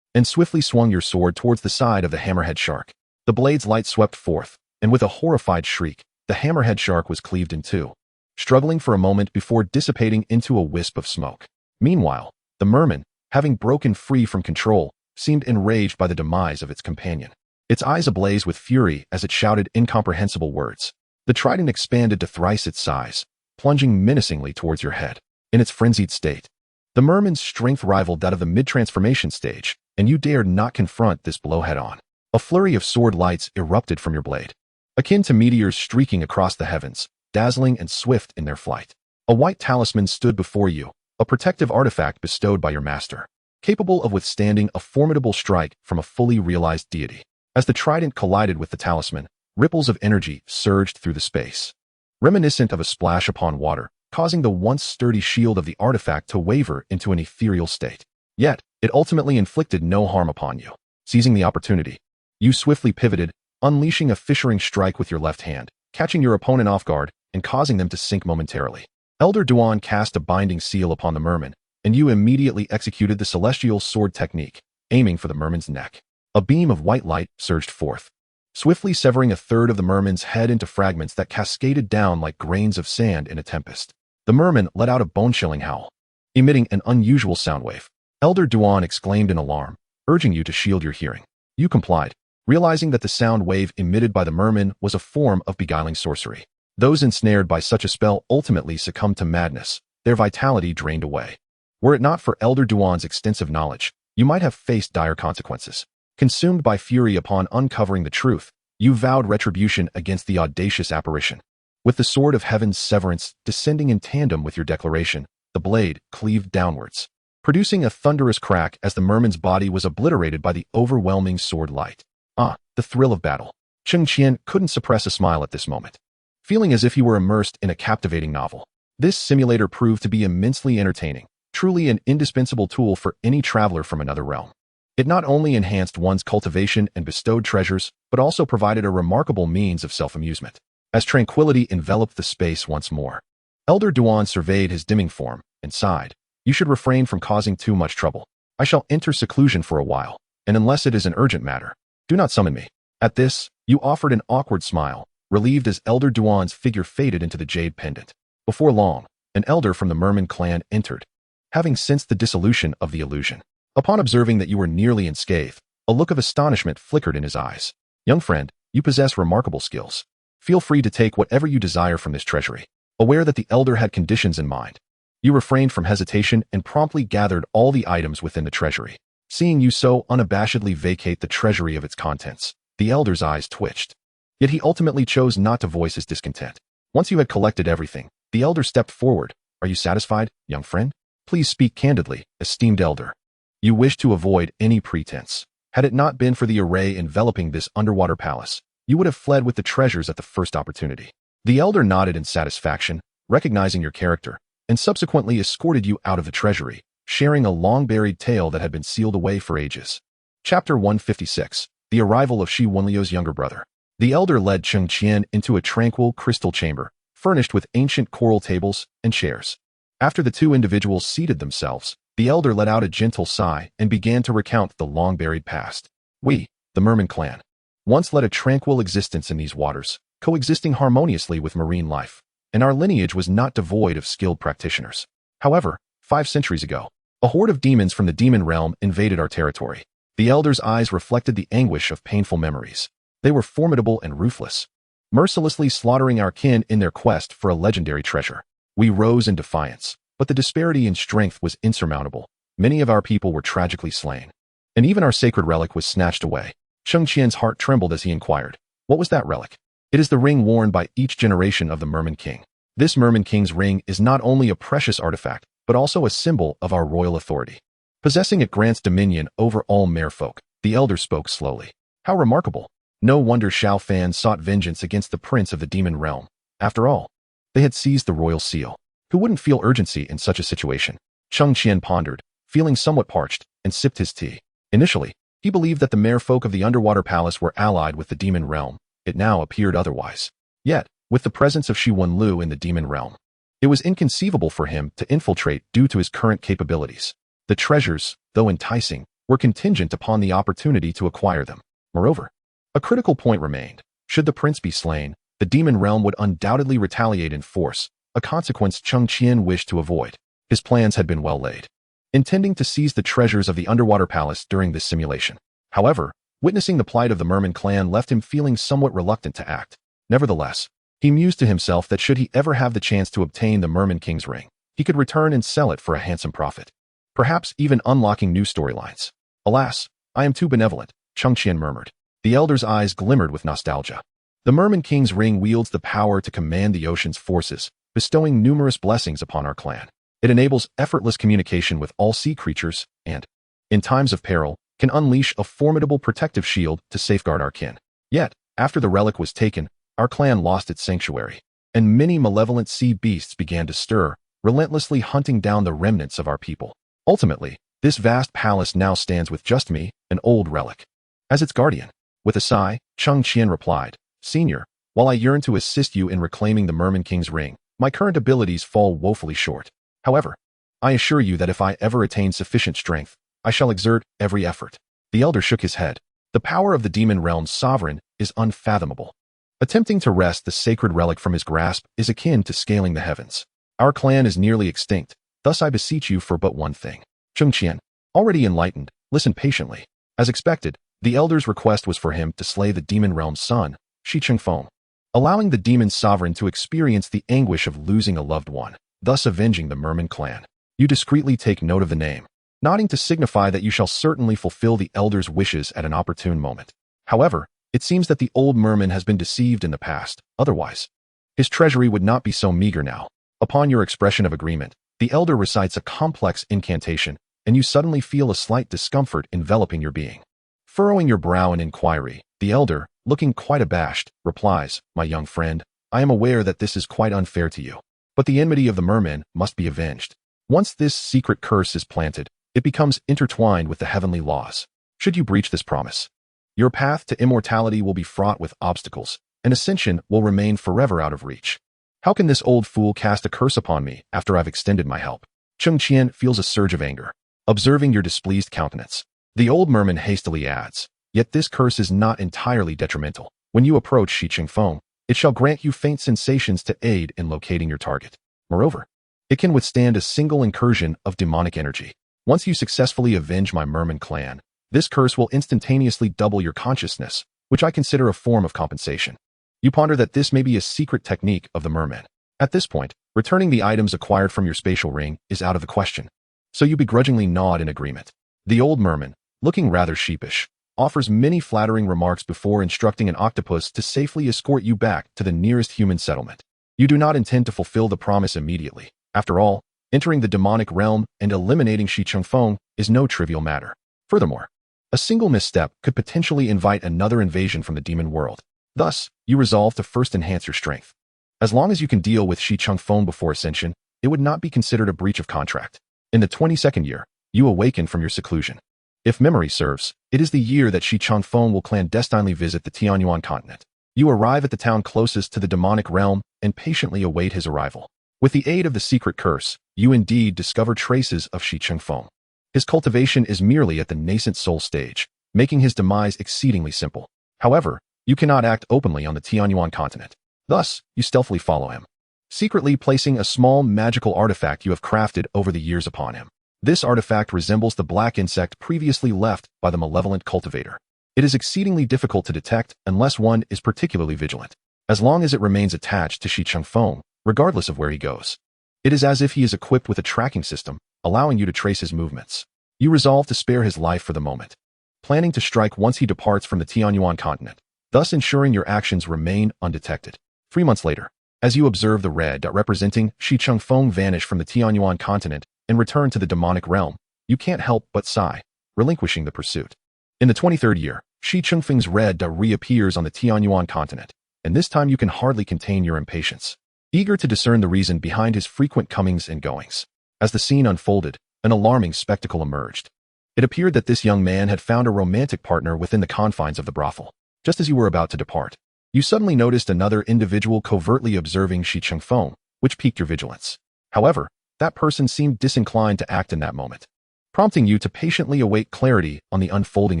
and swiftly swung your sword towards the side of the hammerhead shark. The blade's light swept forth, and with a horrified shriek, the hammerhead shark was cleaved in two, struggling for a moment before dissipating into a wisp of smoke. Meanwhile, the merman, having broken free from control, seemed enraged by the demise of its companion. Its eyes ablaze with fury as it shouted incomprehensible words. The trident expanded to thrice its size, plunging menacingly towards your head. In its frenzied state, the merman's strength rivaled that of the mid-transformation stage, and you dared not confront this blow head-on. A flurry of sword lights erupted from your blade, akin to meteors streaking across the heavens, dazzling and swift in their flight. A white talisman stood before you, a protective artifact bestowed by your master, capable of withstanding a formidable strike from a fully realized deity. As the trident collided with the talisman, ripples of energy surged through the space, reminiscent of a splash upon water, causing the once sturdy shield of the artifact to waver into an ethereal state. Yet, it ultimately inflicted no harm upon you. Seizing the opportunity, you swiftly pivoted, unleashing a fissuring strike with your left hand, catching your opponent off guard and causing them to sink momentarily. Elder Duan cast a binding seal upon the merman, and you immediately executed the celestial sword technique, aiming for the merman's neck. A beam of white light surged forth, swiftly severing a third of the merman's head into fragments that cascaded down like grains of sand in a tempest. The merman let out a bone-chilling howl, emitting an unusual sound wave. Elder Duan exclaimed in alarm, urging you to shield your hearing. You complied, realizing that the sound wave emitted by the merman was a form of beguiling sorcery. Those ensnared by such a spell ultimately succumbed to madness, their vitality drained away. Were it not for Elder Duan's extensive knowledge, you might have faced dire consequences. Consumed by fury upon uncovering the truth, you vowed retribution against the audacious apparition. With the sword of heaven's severance descending in tandem with your declaration, the blade cleaved downwards, producing a thunderous crack as the merman's body was obliterated by the overwhelming sword light. Ah, the thrill of battle. Cheng Qian couldn't suppress a smile at this moment, feeling as if he were immersed in a captivating novel. This simulator proved to be immensely entertaining, truly an indispensable tool for any traveler from another realm. It not only enhanced one's cultivation and bestowed treasures, but also provided a remarkable means of self-amusement. As tranquility enveloped the space once more, Elder Duan surveyed his dimming form and sighed. You should refrain from causing too much trouble. I shall enter seclusion for a while, and unless it is an urgent matter, do not summon me. At this, you offered an awkward smile, relieved as Elder Duan's figure faded into the jade pendant. Before long, an elder from the merman clan entered, having sensed the dissolution of the illusion. Upon observing that you were nearly unscathed, a look of astonishment flickered in his eyes. Young friend, you possess remarkable skills. Feel free to take whatever you desire from this treasury. Aware that the elder had conditions in mind, you refrained from hesitation and promptly gathered all the items within the treasury. Seeing you so unabashedly vacate the treasury of its contents, the elder's eyes twitched. Yet he ultimately chose not to voice his discontent. Once you had collected everything, the elder stepped forward. Are you satisfied, young friend? Please speak candidly, esteemed elder. You wish to avoid any pretense. Had it not been for the array enveloping this underwater palace, you would have fled with the treasures at the first opportunity. The elder nodded in satisfaction, recognizing your character, and subsequently escorted you out of the treasury, sharing a long-buried tale that had been sealed away for ages. Chapter 156. The Arrival of Shi Wenliu's Younger Brother. The elder led Cheng Qian into a tranquil crystal chamber, furnished with ancient coral tables and chairs. After the two individuals seated themselves, the elder let out a gentle sigh and began to recount the long-buried past. We, the merman clan, once led a tranquil existence in these waters, coexisting harmoniously with marine life, and our lineage was not devoid of skilled practitioners. However, 5 centuries ago, a horde of demons from the demon realm invaded our territory. The elder's eyes reflected the anguish of painful memories. They were formidable and ruthless, mercilessly slaughtering our kin in their quest for a legendary treasure. We rose in defiance, but the disparity in strength was insurmountable. Many of our people were tragically slain, and even our sacred relic was snatched away. Cheng Qian's heart trembled as he inquired, what was that relic? It is the ring worn by each generation of the Merman King. This Merman King's ring is not only a precious artifact, but also a symbol of our royal authority. Possessing it grants dominion over all merfolk. The elder spoke slowly. How remarkable. No wonder Shao Fan sought vengeance against the prince of the demon realm. After all, they had seized the royal seal. Who wouldn't feel urgency in such a situation? Cheng Qian pondered, feeling somewhat parched, and sipped his tea. Initially, he believed that the merfolk of the underwater palace were allied with the demon realm. It now appeared otherwise. Yet, with the presence of Shi Wenliu in the demon realm, it was inconceivable for him to infiltrate due to his current capabilities. The treasures, though enticing, were contingent upon the opportunity to acquire them. Moreover, a critical point remained. Should the prince be slain, the demon realm would undoubtedly retaliate in force, a consequence Cheng Qian wished to avoid. His plans had been well laid, intending to seize the treasures of the underwater palace during this simulation. However, witnessing the plight of the Merman clan left him feeling somewhat reluctant to act. Nevertheless, he mused to himself that should he ever have the chance to obtain the Merman King's ring, he could return and sell it for a handsome profit, perhaps even unlocking new storylines. Alas, I am too benevolent, Cheng Qian murmured. The elder's eyes glimmered with nostalgia. The Merman King's ring wields the power to command the ocean's forces, bestowing numerous blessings upon our clan. It enables effortless communication with all sea creatures and, in times of peril, can unleash a formidable protective shield to safeguard our kin. Yet, after the relic was taken, our clan lost its sanctuary, and many malevolent sea beasts began to stir, relentlessly hunting down the remnants of our people. Ultimately, this vast palace now stands with just me, an old relic, as its guardian. With a sigh, Cheng Qian replied, Senior, while I yearn to assist you in reclaiming the Merman King's ring, my current abilities fall woefully short. However, I assure you that if I ever attain sufficient strength, I shall exert every effort. The elder shook his head, The power of the demon realm's sovereign is unfathomable. Attempting to wrest the sacred relic from his grasp is akin to scaling the heavens. Our clan is nearly extinct, thus I beseech you for but one thing. Cheng Qian, already enlightened, listened patiently. As expected, the elder's request was for him to slay the demon realm's son, Shi Chengfeng, allowing the demon's sovereign to experience the anguish of losing a loved one, thus avenging the merman clan. You discreetly take note of the name, nodding to signify that you shall certainly fulfill the elder's wishes at an opportune moment. However, it seems that the old merman has been deceived in the past, otherwise his treasury would not be so meager now. Upon your expression of agreement, the elder recites a complex incantation, and you suddenly feel a slight discomfort enveloping your being. Furrowing your brow in inquiry, the elder, looking quite abashed, replies, "My young friend, I am aware that this is quite unfair to you, but the enmity of the mermen must be avenged. Once this secret curse is planted, it becomes intertwined with the heavenly laws. Should you breach this promise, your path to immortality will be fraught with obstacles, and ascension will remain forever out of reach. How can this old fool cast a curse upon me after I've extended my help?" Cheng Qian feels a surge of anger, observing your displeased countenance. The old merman hastily adds, "Yet this curse is not entirely detrimental. When you approach Shi Chengfeng, it shall grant you faint sensations to aid in locating your target. Moreover, it can withstand a single incursion of demonic energy. Once you successfully avenge my merman clan, this curse will instantaneously double your consciousness, which I consider a form of compensation." You ponder that this may be a secret technique of the merman. At this point, returning the items acquired from your spatial ring is out of the question, so you begrudgingly nod in agreement. The old merman, looking rather sheepish, offers many flattering remarks before instructing an octopus to safely escort you back to the nearest human settlement. You do not intend to fulfill the promise immediately. After all, entering the demonic realm and eliminating Shi Chengfeng is no trivial matter. Furthermore, a single misstep could potentially invite another invasion from the demon world. Thus, you resolve to first enhance your strength. As long as you can deal with Shi Chengfeng before ascension, it would not be considered a breach of contract. In the 22nd year, you awaken from your seclusion. If memory serves, it is the year that Shi Chengfeng will clandestinely visit the Tianyuan continent. You arrive at the town closest to the demonic realm and patiently await his arrival. With the aid of the secret curse, you indeed discover traces of Shi Chengfeng. His cultivation is merely at the nascent soul stage, making his demise exceedingly simple. However, you cannot act openly on the Tianyuan continent. Thus, you stealthily follow him, secretly placing a small magical artifact you have crafted over the years upon him. This artifact resembles the black insect previously left by the malevolent cultivator. It is exceedingly difficult to detect unless one is particularly vigilant. As long as it remains attached to Shi Chengfeng, regardless of where he goes, it is as if he is equipped with a tracking system, allowing you to trace his movements. You resolve to spare his life for the moment, planning to strike once he departs from the Tianyuan continent, thus ensuring your actions remain undetected. 3 months later, as you observe the red dot representing Shi Chengfeng vanish from the Tianyuan continent and return to the demonic realm, you can't help but sigh, relinquishing the pursuit. In the 23rd year, Shi Chengfeng's red dot reappears on the Tianyuan continent, and this time you can hardly contain your impatience, eager to discern the reason behind his frequent comings and goings. As the scene unfolded, an alarming spectacle emerged. It appeared that this young man had found a romantic partner within the confines of the brothel. Just as you were about to depart, you suddenly noticed another individual covertly observing Shi Chengfeng, which piqued your vigilance. However, that person seemed disinclined to act in that moment, prompting you to patiently await clarity on the unfolding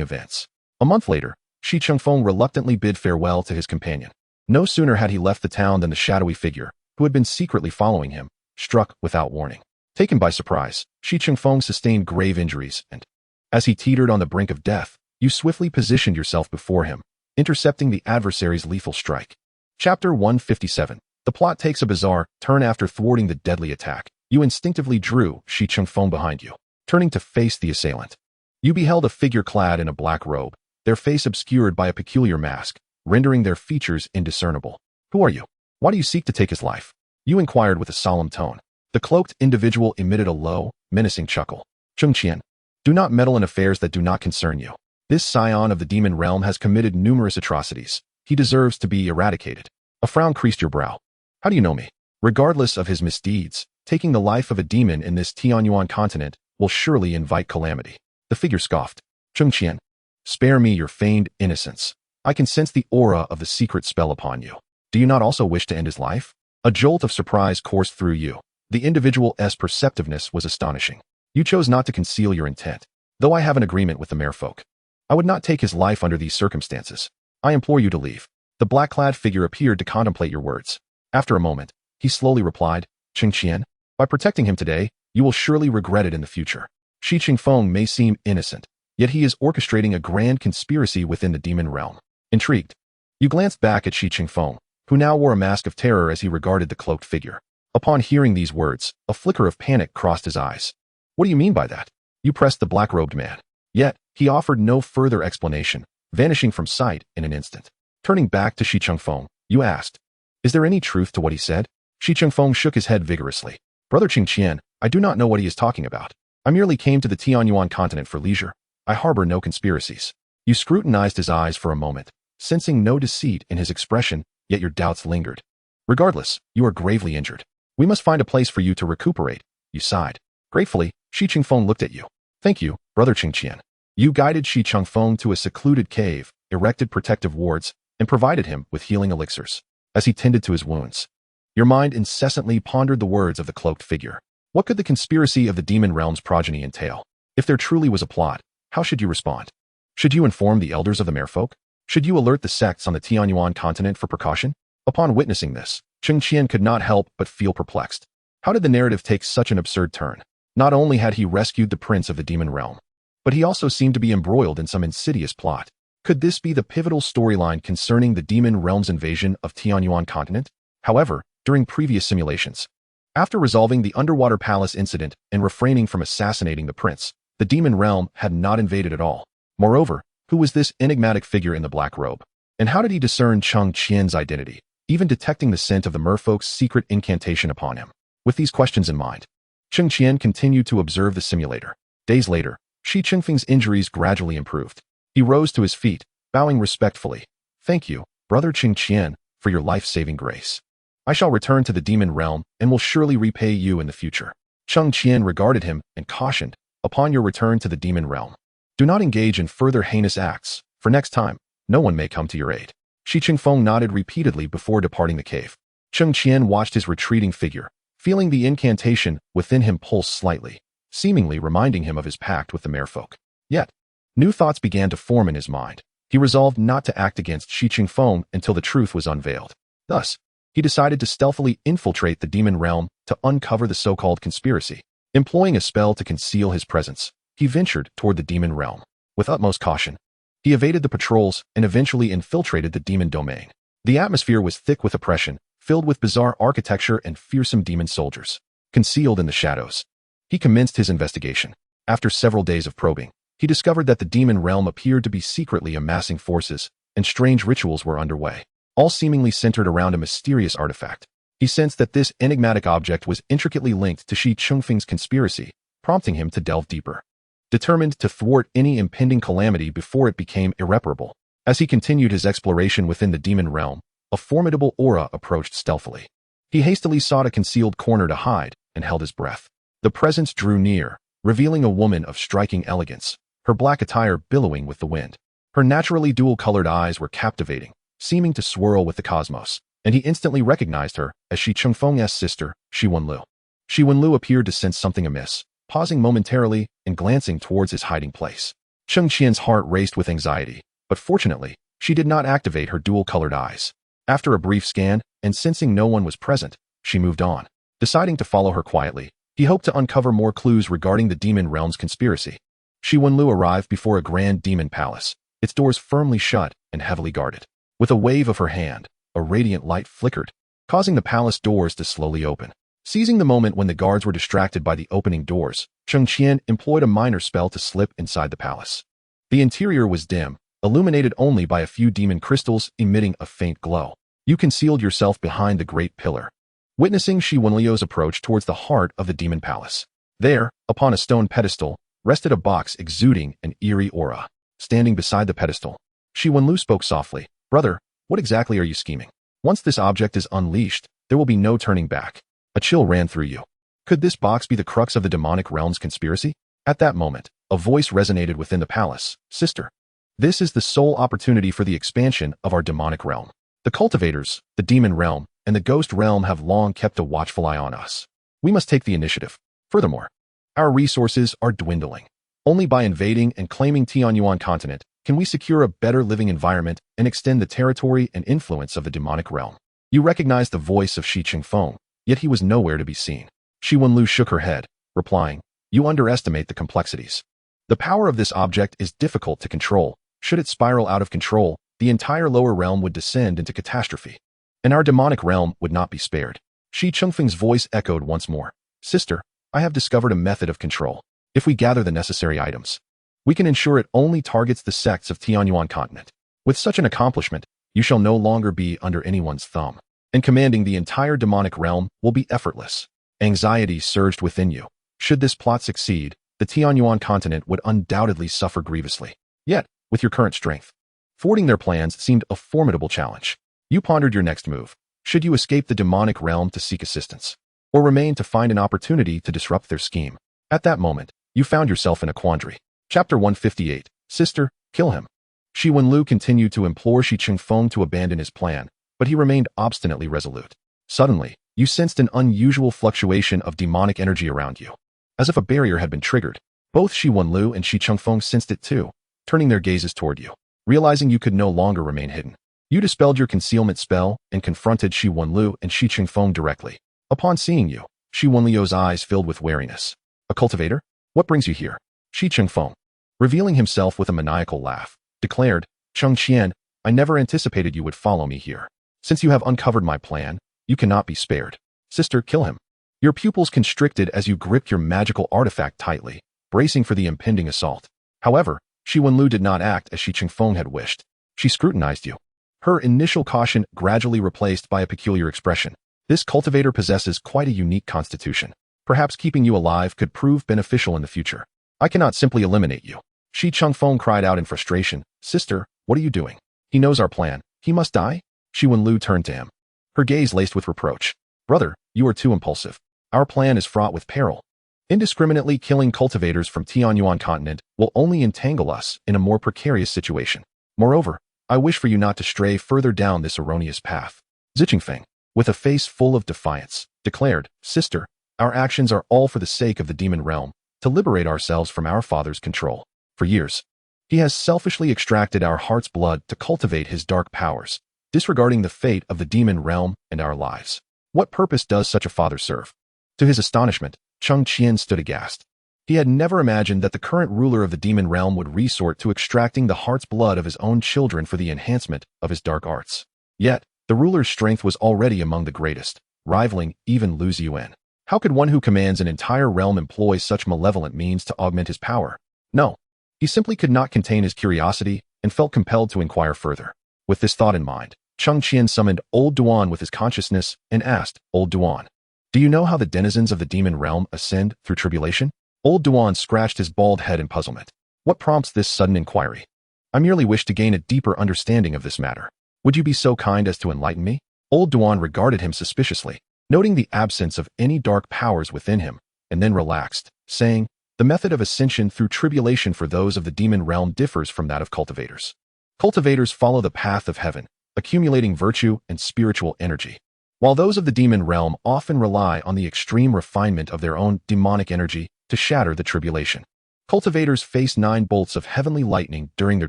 events. A month later, Shi Chengfeng reluctantly bid farewell to his companion. No sooner had he left the town than the shadowy figure, who had been secretly following him, struck without warning. Taken by surprise, Shi Chengfeng sustained grave injuries, and, as he teetered on the brink of death, you swiftly positioned yourself before him, intercepting the adversary's lethal strike. Chapter 157. The plot takes a bizarre turn after thwarting the deadly attack. You instinctively drew Shi Chengfeng behind you, turning to face the assailant. You beheld a figure clad in a black robe, their face obscured by a peculiar mask, rendering their features indiscernible. "Who are you? Why do you seek to take his life?" you inquired with a solemn tone. The cloaked individual emitted a low, menacing chuckle. "Cheng Qian, do not meddle in affairs that do not concern you. This scion of the demon realm has committed numerous atrocities. He deserves to be eradicated." A frown creased your brow. "How do you know me?" "Regardless of his misdeeds, taking the life of a demon in this Tianyuan continent will surely invite calamity." The figure scoffed. "Cheng Qian, spare me your feigned innocence. I can sense the aura of the secret spell upon you. Do you not also wish to end his life?" A jolt of surprise coursed through you. The individual's perceptiveness was astonishing. You chose not to conceal your intent. "Though I have an agreement with the merfolk, I would not take his life under these circumstances. I implore you to leave. The black-clad figure appeared to contemplate your words. After a moment, he slowly replied, Cheng Qian, by protecting him today, you will surely regret it in the future. Shi Qingfeng may seem innocent, yet he is orchestrating a grand conspiracy within the demon realm. Intrigued, you glanced back at Shi Qingfeng, who now wore a mask of terror as he regarded the cloaked figure. Upon hearing these words, a flicker of panic crossed his eyes. What do you mean by that? You pressed the black-robed man. Yet, he offered no further explanation, vanishing from sight in an instant. Turning back to Shi Qingfeng, you asked, is there any truth to what he said? Shi Qingfeng shook his head vigorously. Brother Cheng Qian, I do not know what he is talking about. I merely came to the Tianyuan continent for leisure. I harbor no conspiracies. You scrutinized his eyes for a moment, sensing no deceit in his expression, yet your doubts lingered. Regardless, you are gravely injured. We must find a place for you to recuperate, you sighed. Gratefully, Shi Qingfeng looked at you. Thank you, Brother Cheng Qian. You guided Shi Qingfeng to a secluded cave, erected protective wards, and provided him with healing elixirs. As he tended to his wounds, your mind incessantly pondered the words of the cloaked figure. What could the conspiracy of the demon realm's progeny entail? If there truly was a plot, how should you respond? Should you inform the elders of the merfolk? Should you alert the sects on the Tianyuan continent for precaution? Upon witnessing this, Cheng Qian could not help but feel perplexed. How did the narrative take such an absurd turn? Not only had he rescued the prince of the demon realm, but he also seemed to be embroiled in some insidious plot. Could this be the pivotal storyline concerning the demon realm's invasion of Tianyuan continent? However, during previous simulations, after resolving the underwater palace incident and refraining from assassinating the prince, the demon realm had not invaded at all. Moreover, who was this enigmatic figure in the black robe? And how did he discern Cheng Qian's identity, even detecting the scent of the merfolk's secret incantation upon him? With these questions in mind, Cheng Qian continued to observe the simulator. Days later, Shi Qingfeng's injuries gradually improved. He rose to his feet, bowing respectfully. Thank you, Brother Cheng Qian, for your life-saving grace. I shall return to the demon realm and will surely repay you in the future. Cheng Qian regarded him and cautioned, upon your return to the demon realm, do not engage in further heinous acts, for next time, no one may come to your aid. Shi Qingfeng nodded repeatedly before departing the cave. Cheng Qian watched his retreating figure, feeling the incantation within him pulse slightly, seemingly reminding him of his pact with the merfolk. Yet, new thoughts began to form in his mind. He resolved not to act against Shi Qingfeng until the truth was unveiled. Thus, he decided to stealthily infiltrate the demon realm to uncover the so-called conspiracy. Employing a spell to conceal his presence, he ventured toward the demon realm. With utmost caution, he evaded the patrols and eventually infiltrated the demon domain. The atmosphere was thick with oppression, filled with bizarre architecture and fearsome demon soldiers. Concealed in the shadows, he commenced his investigation. After several days of probing, he discovered that the demon realm appeared to be secretly amassing forces, and strange rituals were underway, all seemingly centered around a mysterious artifact. He sensed that this enigmatic object was intricately linked to Shi Qingfeng's conspiracy, prompting him to delve deeper. Determined to thwart any impending calamity before it became irreparable, as he continued his exploration within the demon realm, a formidable aura approached stealthily. He hastily sought a concealed corner to hide and held his breath. The presence drew near, revealing a woman of striking elegance, her black attire billowing with the wind. Her naturally dual-colored eyes were captivating, seeming to swirl with the cosmos, and he instantly recognized her as Shi Qingfeng's sister, Shi Wenlu. Shi Wenlu appeared to sense something amiss, pausing momentarily and glancing towards his hiding place. Cheng Qian's heart raced with anxiety, but fortunately, she did not activate her dual-colored eyes. After a brief scan, and sensing no one was present, she moved on. Deciding to follow her quietly, he hoped to uncover more clues regarding the demon realm's conspiracy. Shi Wenlu arrived before a grand demon palace, its doors firmly shut and heavily guarded. With a wave of her hand, a radiant light flickered, causing the palace doors to slowly open. Seizing the moment when the guards were distracted by the opening doors, Cheng Qian employed a minor spell to slip inside the palace. The interior was dim, illuminated only by a few demon crystals emitting a faint glow. You concealed yourself behind the great pillar, witnessing Shi Wenliu's approach towards the heart of the demon palace. There, upon a stone pedestal, rested a box exuding an eerie aura. Standing beside the pedestal, Shi Wenlu spoke softly. Brother, what exactly are you scheming? Once this object is unleashed, there will be no turning back. A chill ran through you. Could this box be the crux of the demonic realm's conspiracy? At that moment, a voice resonated within the palace. Sister, this is the sole opportunity for the expansion of our demonic realm. The cultivators, the demon realm, and the ghost realm have long kept a watchful eye on us. We must take the initiative. Furthermore, our resources are dwindling. Only by invading and claiming Tianyuan continent can we secure a better living environment and extend the territory and influence of the demonic realm? You recognized the voice of Shi Qingfeng, yet he was nowhere to be seen. Shi Wenlu shook her head, replying, "You underestimate the complexities. The power of this object is difficult to control. Should it spiral out of control, the entire lower realm would descend into catastrophe. And our demonic realm would not be spared." Shi Qingfeng's voice echoed once more. "Sister, I have discovered a method of control. If we gather the necessary items, we can ensure it only targets the sects of Tianyuan continent. With such an accomplishment, you shall no longer be under anyone's thumb, and commanding the entire demonic realm will be effortless." Anxiety surged within you. Should this plot succeed, the Tianyuan continent would undoubtedly suffer grievously. Yet, with your current strength, thwarting their plans seemed a formidable challenge. You pondered your next move. Should you escape the demonic realm to seek assistance, or remain to find an opportunity to disrupt their scheme? At that moment, you found yourself in a quandary. Chapter 158. Sister, kill him. Shi Wenlu continued to implore Shi Qingfeng to abandon his plan, but he remained obstinately resolute. Suddenly, you sensed an unusual fluctuation of demonic energy around you. As if a barrier had been triggered, both Shi Wenlu and Shi Qingfeng sensed it too, turning their gazes toward you. Realizing you could no longer remain hidden, you dispelled your concealment spell and confronted Shi Wenlu and Shi Qingfeng directly. Upon seeing you, Shi Wenliu's eyes filled with wariness. "A cultivator? What brings you here?" Shi Qingfeng, revealing himself with a maniacal laugh, declared, "Cheng Qian, I never anticipated you would follow me here. Since you have uncovered my plan, you cannot be spared. Sister, kill him." Your pupils constricted as you gripped your magical artifact tightly, bracing for the impending assault. However, Shi Wenlu did not act as Shi Qingfeng had wished. She scrutinized you, her initial caution gradually replaced by a peculiar expression. "This cultivator possesses quite a unique constitution. Perhaps keeping you alive could prove beneficial in the future. I cannot simply eliminate you." Shi Qingfeng cried out in frustration, "Sister, what are you doing? He knows our plan. He must die?" Shi Wenlu turned to him, her gaze laced with reproach. "Brother, you are too impulsive. Our plan is fraught with peril. Indiscriminately killing cultivators from Tianyuan continent will only entangle us in a more precarious situation. Moreover, I wish for you not to stray further down this erroneous path." Ziqingfeng, with a face full of defiance, declared, "Sister, our actions are all for the sake of the demon realm, to liberate ourselves from our father's control. For years, he has selfishly extracted our heart's blood to cultivate his dark powers, disregarding the fate of the demon realm and our lives. What purpose does such a father serve?" To his astonishment, Cheng Qian stood aghast. He had never imagined that the current ruler of the demon realm would resort to extracting the heart's blood of his own children for the enhancement of his dark arts. Yet, the ruler's strength was already among the greatest, rivaling even Lu Ziyuan. How could one who commands an entire realm employ such malevolent means to augment his power? No, he simply could not contain his curiosity and felt compelled to inquire further. With this thought in mind, Cheng Qian summoned Old Duan with his consciousness and asked, "Old Duan, do you know how the denizens of the demon realm ascend through tribulation?" Old Duan scratched his bald head in puzzlement. "What prompts this sudden inquiry?" "I merely wish to gain a deeper understanding of this matter. Would you be so kind as to enlighten me?" Old Duan regarded him suspiciously, noting the absence of any dark powers within him, and then relaxed, saying, "The method of ascension through tribulation for those of the demon realm differs from that of cultivators. Cultivators follow the path of heaven, accumulating virtue and spiritual energy, while those of the demon realm often rely on the extreme refinement of their own demonic energy to shatter the tribulation. Cultivators face 9 bolts of heavenly lightning during their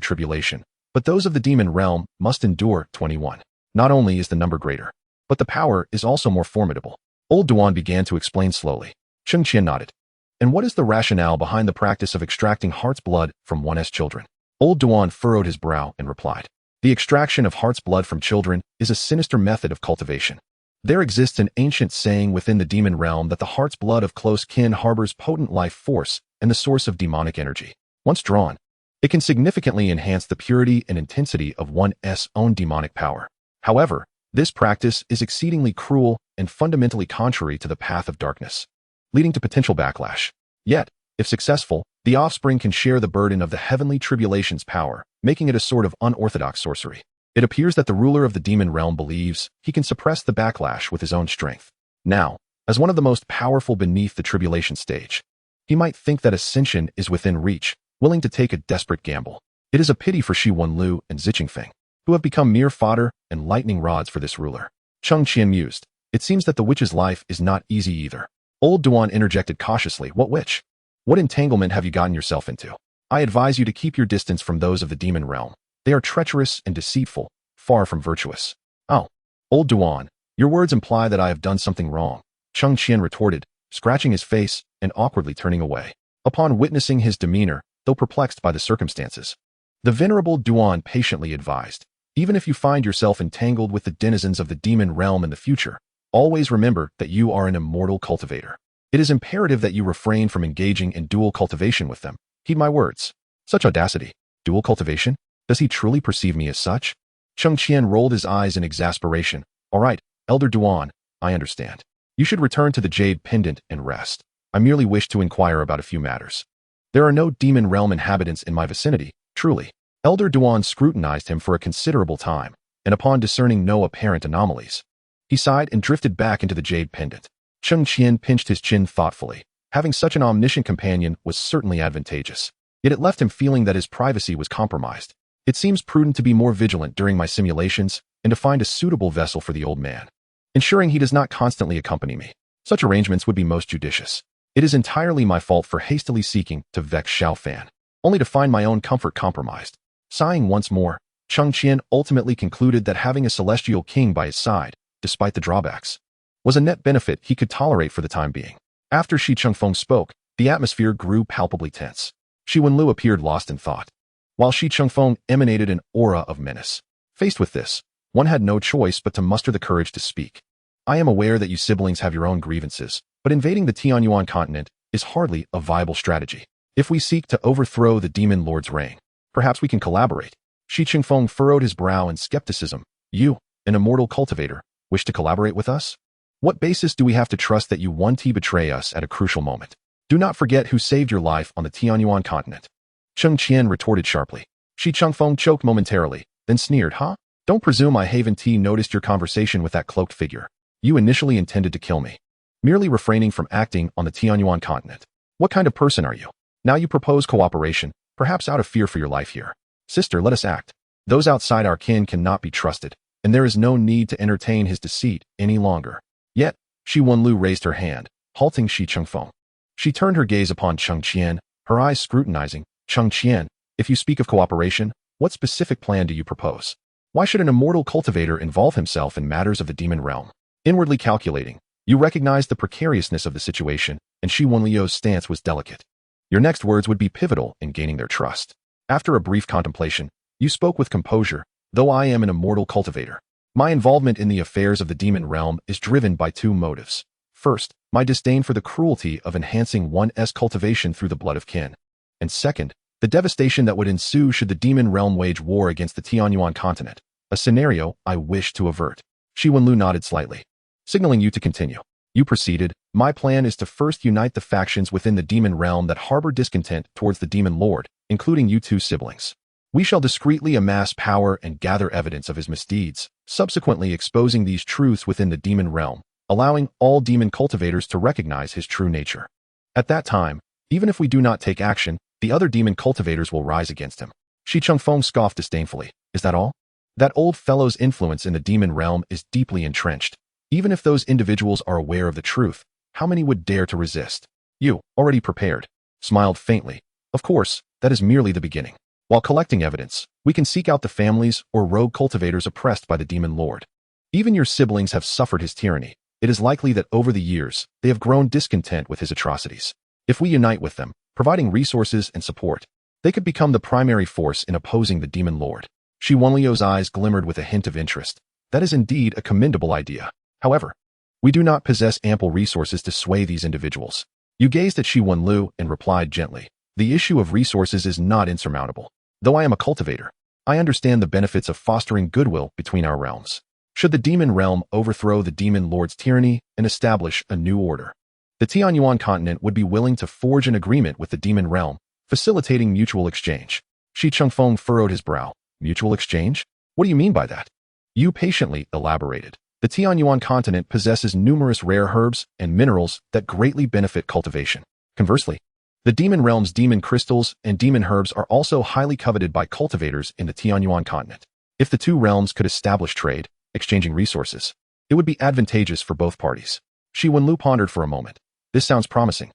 tribulation, but those of the demon realm must endure 21. Not only is the number greater, but the power is also more formidable." Old Duan began to explain slowly. Cheng Qian nodded. "And what is the rationale behind the practice of extracting heart's blood from one's children?" Old Duan furrowed his brow and replied, "The extraction of heart's blood from children is a sinister method of cultivation. There exists an ancient saying within the demon realm that the heart's blood of close kin harbors potent life force and the source of demonic energy. Once drawn, it can significantly enhance the purity and intensity of one's own demonic power. However, this practice is exceedingly cruel and fundamentally contrary to the path of darkness, leading to potential backlash. Yet, if successful, the offspring can share the burden of the heavenly tribulation's power, making it a sort of unorthodox sorcery. It appears that the ruler of the demon realm believes he can suppress the backlash with his own strength. Now, as one of the most powerful beneath the tribulation stage, he might think that ascension is within reach, willing to take a desperate gamble. It is a pity for Shi Wenlu and Ziqingfeng, who have become mere fodder and lightning rods for this ruler." Cheng Qian mused. "It seems that the witch's life is not easy either." Old Duan interjected cautiously, "What witch? What entanglement have you gotten yourself into?" I advise you to keep your distance from those of the demon realm. They are treacherous and deceitful, far from virtuous. Oh, old Duan, your words imply that I have done something wrong, Cheng Qian retorted, scratching his face and awkwardly turning away. Upon witnessing his demeanor, though perplexed by the circumstances, the venerable Duan patiently advised, even if you find yourself entangled with the denizens of the demon realm in the future, always remember that you are an immortal cultivator. It is imperative that you refrain from engaging in dual cultivation with them. Heed my words. Such audacity. Dual cultivation? Does he truly perceive me as such? Cheng Qian rolled his eyes in exasperation. All right, Elder Duan, I understand. You should return to the jade pendant and rest. I merely wish to inquire about a few matters. There are no demon realm inhabitants in my vicinity, truly. Elder Duan scrutinized him for a considerable time, and upon discerning no apparent anomalies, he sighed and drifted back into the jade pendant. Cheng Qian pinched his chin thoughtfully. Having such an omniscient companion was certainly advantageous, yet it left him feeling that his privacy was compromised. It seems prudent to be more vigilant during my simulations and to find a suitable vessel for the old man, ensuring he does not constantly accompany me. Such arrangements would be most judicious. It is entirely my fault for hastily seeking to vex Xiao Fan, only to find my own comfort compromised. Sighing once more, Cheng Qian ultimately concluded that having a celestial king by his side, despite the drawbacks, was a net benefit he could tolerate for the time being. After Shi Chengfeng spoke, the atmosphere grew palpably tense. Shi Wenlu appeared lost in thought, while Shi Chengfeng emanated an aura of menace. Faced with this, one had no choice but to muster the courage to speak. I am aware that you siblings have your own grievances, but invading the Tianyuan continent is hardly a viable strategy. If we seek to overthrow the demon lord's reign, perhaps we can collaborate. Shi Chengfeng furrowed his brow in skepticism. You, an immortal cultivator, wish to collaborate with us? What basis do we have to trust that you won't betray us at a crucial moment? Do not forget who saved your life on the Tianyuan continent. Cheng Qian retorted sharply. Shi Chengfeng choked momentarily, then sneered, Huh? Don't presume I haven't noticed your conversation with that cloaked figure. You initially intended to kill me, merely refraining from acting on the Tianyuan continent. What kind of person are you? Now you propose cooperation, perhaps out of fear for your life here. Sister, let us act. Those outside our kin cannot be trusted, and there is no need to entertain his deceit any longer. Yet, Shi Wenlu raised her hand, halting Shi Chengfeng. She turned her gaze upon Cheng Qian, her eyes scrutinizing. Cheng Qian, if you speak of cooperation, what specific plan do you propose? Why should an immortal cultivator involve himself in matters of the demon realm? Inwardly calculating, you recognized the precariousness of the situation, and Shi Wenliu's stance was delicate. Your next words would be pivotal in gaining their trust. After a brief contemplation, you spoke with composure. Though I am an immortal cultivator, my involvement in the affairs of the demon realm is driven by two motives. First, my disdain for the cruelty of enhancing one's cultivation through the blood of kin. And second, the devastation that would ensue should the demon realm wage war against the Tianyuan continent, a scenario I wish to avert. Shi Wenlu nodded slightly, signaling you to continue. You proceeded, my plan is to first unite the factions within the demon realm that harbor discontent towards the demon lord, including you two siblings. We shall discreetly amass power and gather evidence of his misdeeds, subsequently exposing these truths within the demon realm, allowing all demon cultivators to recognize his true nature. At that time, even if we do not take action, the other demon cultivators will rise against him. Shi Chengfeng scoffed disdainfully. Is that all? That old fellow's influence in the demon realm is deeply entrenched. Even if those individuals are aware of the truth, how many would dare to resist? You, already prepared, smiled faintly. Of course, that is merely the beginning. While collecting evidence, we can seek out the families or rogue cultivators oppressed by the demon lord. Even your siblings have suffered his tyranny. It is likely that over the years, they have grown discontent with his atrocities. If we unite with them, providing resources and support, they could become the primary force in opposing the demon lord. Shi Wenliu's eyes glimmered with a hint of interest. That is indeed a commendable idea. However, we do not possess ample resources to sway these individuals. You gazed at Shi Wenlu and replied gently. The issue of resources is not insurmountable. Though I am a cultivator, I understand the benefits of fostering goodwill between our realms. Should the demon realm overthrow the demon lord's tyranny and establish a new order, the Tianyuan continent would be willing to forge an agreement with the demon realm, facilitating mutual exchange. Shi Chengfeng furrowed his brow. Mutual exchange? What do you mean by that? You patiently elaborated. The Tianyuan continent possesses numerous rare herbs and minerals that greatly benefit cultivation. Conversely, the demon realm's demon crystals and demon herbs are also highly coveted by cultivators in the Tianyuan continent. If the two realms could establish trade, exchanging resources, it would be advantageous for both parties. Shi Wenlu pondered for a moment. This sounds promising.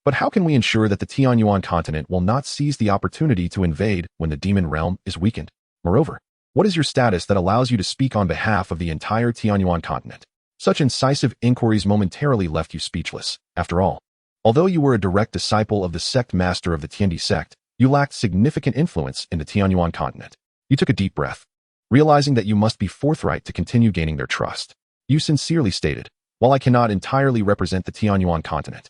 But how can we ensure that the Tianyuan continent will not seize the opportunity to invade when the demon realm is weakened? Moreover, what is your status that allows you to speak on behalf of the entire Tianyuan continent? Such incisive inquiries momentarily left you speechless. After all, although you were a direct disciple of the sect master of the Tiandi sect, you lacked significant influence in the Tianyuan continent. You took a deep breath, realizing that you must be forthright to continue gaining their trust. You sincerely stated, "While I cannot entirely represent the Tianyuan continent,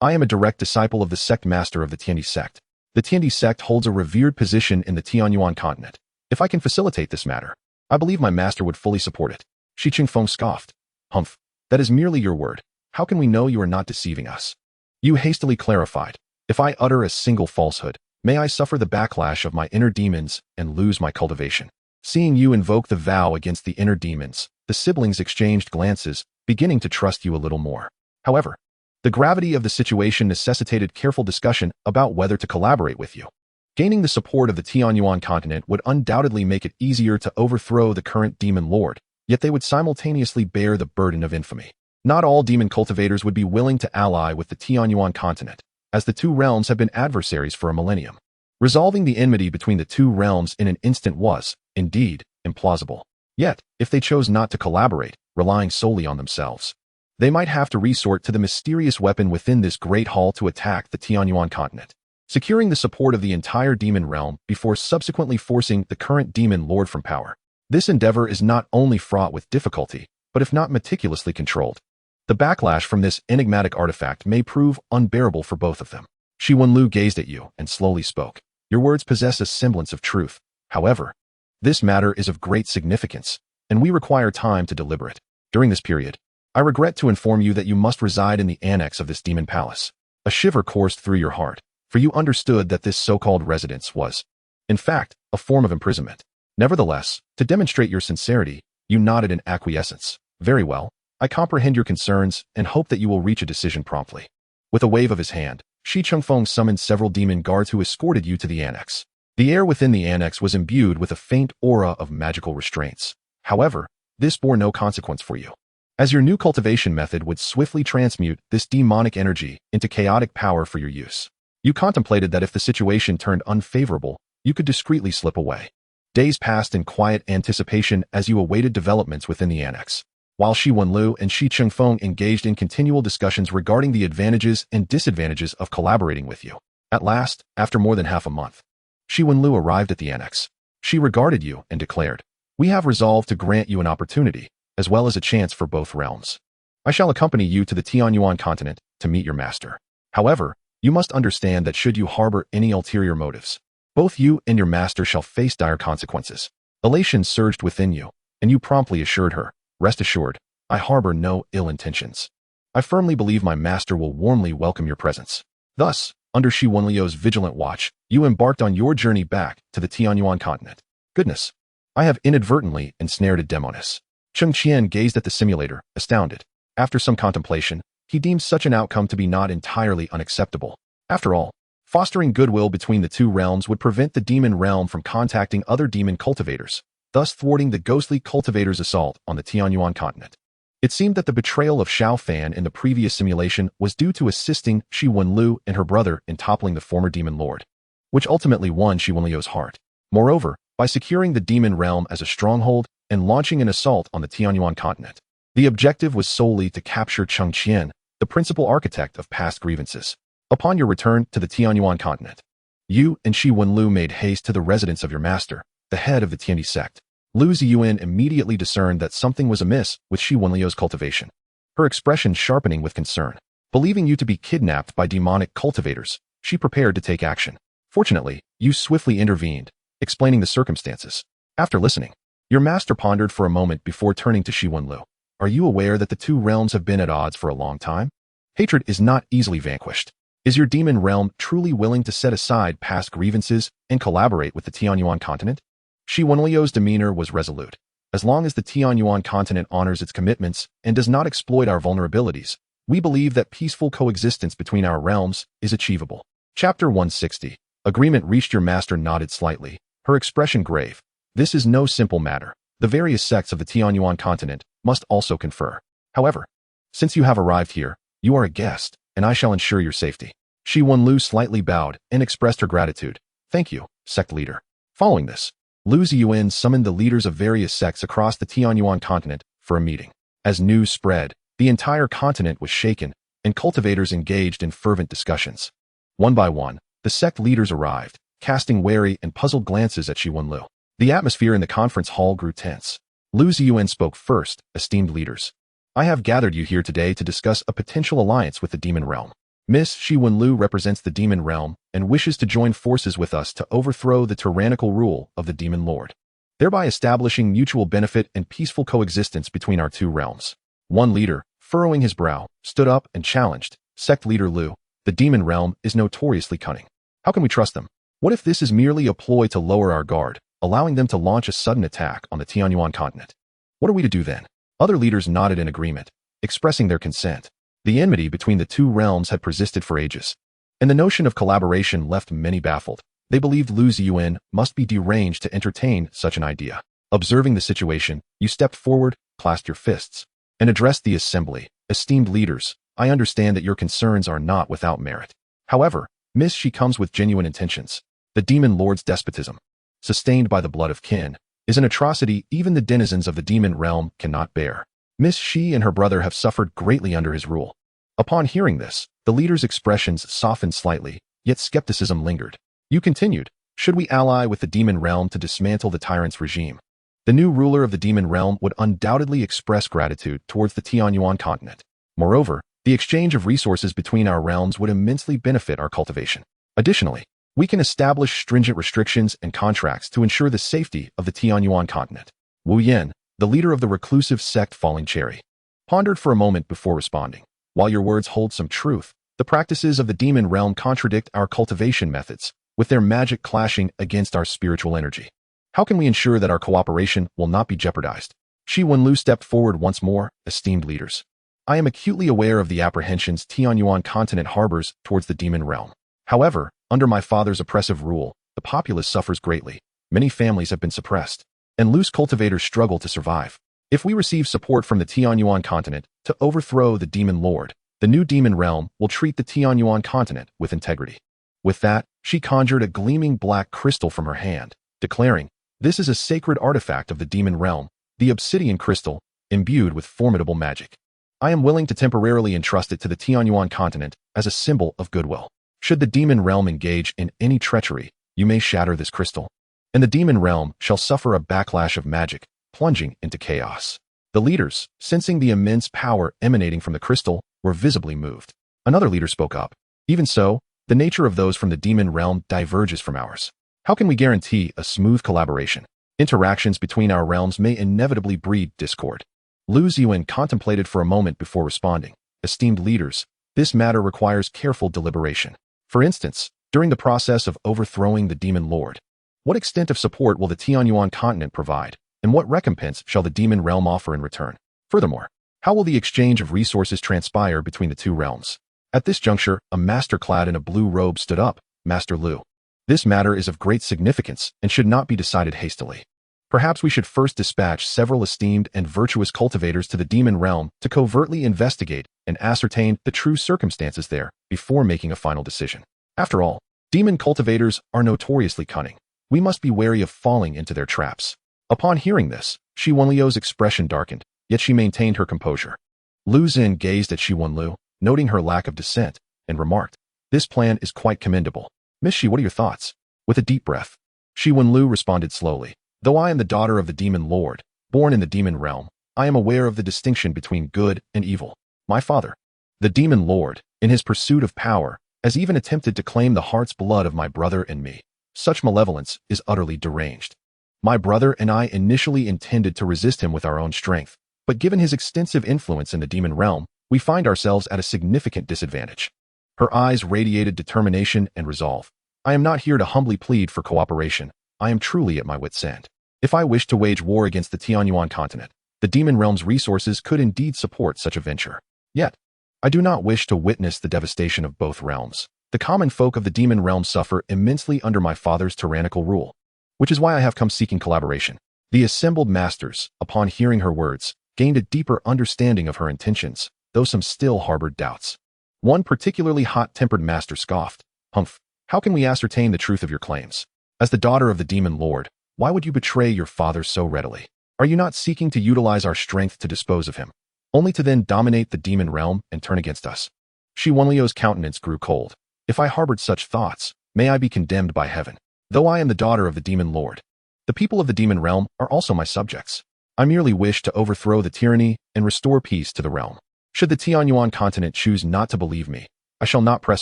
I am a direct disciple of the sect master of the Tiandi sect. The Tiandi sect holds a revered position in the Tianyuan continent. If I can facilitate this matter, I believe my master would fully support it." Shi Qingfeng scoffed. "Humph, that is merely your word. How can we know you are not deceiving us?" You hastily clarified, "If I utter a single falsehood, may I suffer the backlash of my inner demons and lose my cultivation." Seeing you invoke the vow against the inner demons, the siblings exchanged glances, beginning to trust you a little more. However, the gravity of the situation necessitated careful discussion about whether to collaborate with you. Gaining the support of the Tianyuan continent would undoubtedly make it easier to overthrow the current demon lord, yet they would simultaneously bear the burden of infamy. Not all demon cultivators would be willing to ally with the Tianyuan continent, as the two realms have been adversaries for a millennium. Resolving the enmity between the two realms in an instant was, indeed, implausible. Yet, if they chose not to collaborate, relying solely on themselves, they might have to resort to the mysterious weapon within this great hall to attack the Tianyuan continent, securing the support of the entire demon realm before subsequently forcing the current demon lord from power. This endeavor is not only fraught with difficulty, but if not meticulously controlled, the backlash from this enigmatic artifact may prove unbearable for both of them. Shi Wenlu gazed at you and slowly spoke. "Your words possess a semblance of truth. However, this matter is of great significance, and we require time to deliberate. During this period, I regret to inform you that you must reside in the annex of this demon palace." A shiver coursed through your heart, for you understood that this so-called residence was, in fact, a form of imprisonment. Nevertheless, to demonstrate your sincerity, you nodded in acquiescence. "Very well, I comprehend your concerns and hope that you will reach a decision promptly." With a wave of his hand, Shi Chengfeng summoned several demon guards who escorted you to the annex. The air within the annex was imbued with a faint aura of magical restraints. However, this bore no consequence for you, as your new cultivation method would swiftly transmute this demonic energy into chaotic power for your use. You contemplated that if the situation turned unfavorable, you could discreetly slip away. Days passed in quiet anticipation as you awaited developments within the annex, while Shi Wenlu and Shi Chengfeng engaged in continual discussions regarding the advantages and disadvantages of collaborating with you. At last, after more than half a month, Shi Wenlu arrived at the annex. She regarded you and declared, "We have resolved to grant you an opportunity, as well as a chance for both realms. I shall accompany you to the Tianyuan continent to meet your master. However, you must understand that should you harbor any ulterior motives, both you and your master shall face dire consequences." Elation surged within you, and you promptly assured her, "Rest assured, I harbor no ill intentions. I firmly believe my master will warmly welcome your presence." Thus, under Shi Wenliu's vigilant watch, you embarked on your journey back to the Tianyuan continent. Goodness, I have inadvertently ensnared a demoness. Cheng Qian gazed at the simulator, astounded. After some contemplation, he deemed such an outcome to be not entirely unacceptable. After all, fostering goodwill between the two realms would prevent the demon realm from contacting other demon cultivators, thus thwarting the ghostly cultivator's assault on the Tianyuan continent. It seemed that the betrayal of Xiao Fan in the previous simulation was due to assisting Shi Wenlu and her brother in toppling the former demon lord, which ultimately won Shi Wenliu's heart. Moreover, by securing the demon realm as a stronghold and launching an assault on the Tianyuan continent, the objective was solely to capture Cheng Qian, the principal architect of past grievances. Upon your return to the Tianyuan continent, you and Shi Wenlu made haste to the residence of your master, the head of the Tiandi sect. Lu Ziyuan immediately discerned that something was amiss with Shi Wenliu's cultivation, her expression sharpening with concern. Believing you to be kidnapped by demonic cultivators, she prepared to take action. Fortunately, you swiftly intervened, explaining the circumstances. After listening, your master pondered for a moment before turning to Shi Wenlu. "Are you aware that the two realms have been at odds for a long time? Hatred is not easily vanquished. Is your demon realm truly willing to set aside past grievances and collaborate with the Tianyuan continent?" Shi Wenliu's demeanor was resolute. "As long as the Tianyuan continent honors its commitments and does not exploit our vulnerabilities, we believe that peaceful coexistence between our realms is achievable." Chapter 160. Agreement reached. Your master nodded slightly, her expression grave. "This is no simple matter. The various sects of the Tianyuan continent must also confer. However, since you have arrived here, you are a guest, and I shall ensure your safety." Shi Wenlu slightly bowed and expressed her gratitude. Thank you, sect leader. Following this, Lu Ziyuan summoned the leaders of various sects across the Tianyuan continent for a meeting. As news spread, the entire continent was shaken, and cultivators engaged in fervent discussions. One by one, the sect leaders arrived, casting wary and puzzled glances at Shi Wenlu. The atmosphere in the conference hall grew tense. Lu Ziyuan spoke first, esteemed leaders. I have gathered you here today to discuss a potential alliance with the demon realm. Miss Shi Wenlu represents the demon realm and wishes to join forces with us to overthrow the tyrannical rule of the demon lord, thereby establishing mutual benefit and peaceful coexistence between our two realms. One leader, furrowing his brow, stood up and challenged, Sect Leader Lu, the demon realm is notoriously cunning. How can we trust them? What if this is merely a ploy to lower our guard, allowing them to launch a sudden attack on the Tianyuan continent? What are we to do then? Other leaders nodded in agreement, expressing their consent. The enmity between the two realms had persisted for ages, and the notion of collaboration left many baffled. They believed Lu Ziyuan must be deranged to entertain such an idea. Observing the situation, you stepped forward, clasped your fists, and addressed the assembly. Esteemed leaders, I understand that your concerns are not without merit. However, Miss Shi comes with genuine intentions. The demon lord's despotism, sustained by the blood of kin, is an atrocity even the denizens of the demon realm cannot bear. Miss Shi and her brother have suffered greatly under his rule. Upon hearing this, the leader's expressions softened slightly, yet skepticism lingered. You continued, should we ally with the demon realm to dismantle the tyrant's regime? The new ruler of the demon realm would undoubtedly express gratitude towards the Tianyuan continent. Moreover, the exchange of resources between our realms would immensely benefit our cultivation. Additionally, we can establish stringent restrictions and contracts to ensure the safety of the Tianyuan continent. Wu Yan, the leader of the reclusive sect Falling Cherry, pondered for a moment before responding. While your words hold some truth, the practices of the demon realm contradict our cultivation methods, with their magic clashing against our spiritual energy. How can we ensure that our cooperation will not be jeopardized? Shi Wenlu stepped forward once more, esteemed leaders. I am acutely aware of the apprehensions Tianyuan continent harbors towards the demon realm. However, under my father's oppressive rule, the populace suffers greatly. Many families have been suppressed, and loose cultivators struggle to survive. If we receive support from the Tianyuan continent to overthrow the demon lord, the new demon realm will treat the Tianyuan continent with integrity. With that, she conjured a gleaming black crystal from her hand, declaring, this is a sacred artifact of the demon realm, the obsidian crystal, imbued with formidable magic. I am willing to temporarily entrust it to the Tianyuan continent as a symbol of goodwill. Should the demon realm engage in any treachery, you may shatter this crystal, and the demon realm shall suffer a backlash of magic, plunging into chaos. The leaders, sensing the immense power emanating from the crystal, were visibly moved. Another leader spoke up. Even so, the nature of those from the demon realm diverges from ours. How can we guarantee a smooth collaboration? Interactions between our realms may inevitably breed discord. Lu Ziyuan contemplated for a moment before responding. Esteemed leaders, this matter requires careful deliberation. For instance, during the process of overthrowing the demon lord, what extent of support will the Tianyuan continent provide, and what recompense shall the demon realm offer in return? Furthermore, how will the exchange of resources transpire between the two realms? At this juncture, a master clad in a blue robe stood up. Master Lu, this matter is of great significance and should not be decided hastily. Perhaps we should first dispatch several esteemed and virtuous cultivators to the demon realm to covertly investigate and ascertain the true circumstances there before making a final decision. After all, demon cultivators are notoriously cunning. We must be wary of falling into their traps. Upon hearing this, Shi Wenliu's expression darkened, yet she maintained her composure. Lu Zin gazed at Shi Wenlu, noting her lack of dissent, and remarked, this plan is quite commendable. Miss Shi, what are your thoughts? With a deep breath, Shi Wenlu responded slowly. Though I am the daughter of the demon lord, born in the demon realm, I am aware of the distinction between good and evil. My father, the demon lord, in his pursuit of power, has even attempted to claim the heart's blood of my brother and me. Such malevolence is utterly deranged. My brother and I initially intended to resist him with our own strength, but given his extensive influence in the demon realm, we find ourselves at a significant disadvantage. Her eyes radiated determination and resolve. I am not here to humbly plead for cooperation. I am truly at my wit's end. If I wish to wage war against the Tianyuan continent, the demon realm's resources could indeed support such a venture. Yet, I do not wish to witness the devastation of both realms. The common folk of the demon realm suffer immensely under my father's tyrannical rule, which is why I have come seeking collaboration. The assembled masters, upon hearing her words, gained a deeper understanding of her intentions, though some still harbored doubts. One particularly hot-tempered master scoffed. Humph, how can we ascertain the truth of your claims? As the daughter of the demon lord, why would you betray your father so readily? Are you not seeking to utilize our strength to dispose of him, only to then dominate the demon realm and turn against us? Shi Wenliu's countenance grew cold. If I harbored such thoughts, may I be condemned by heaven. Though I am the daughter of the demon lord, the people of the demon realm are also my subjects. I merely wish to overthrow the tyranny and restore peace to the realm. Should the Tianyuan continent choose not to believe me, I shall not press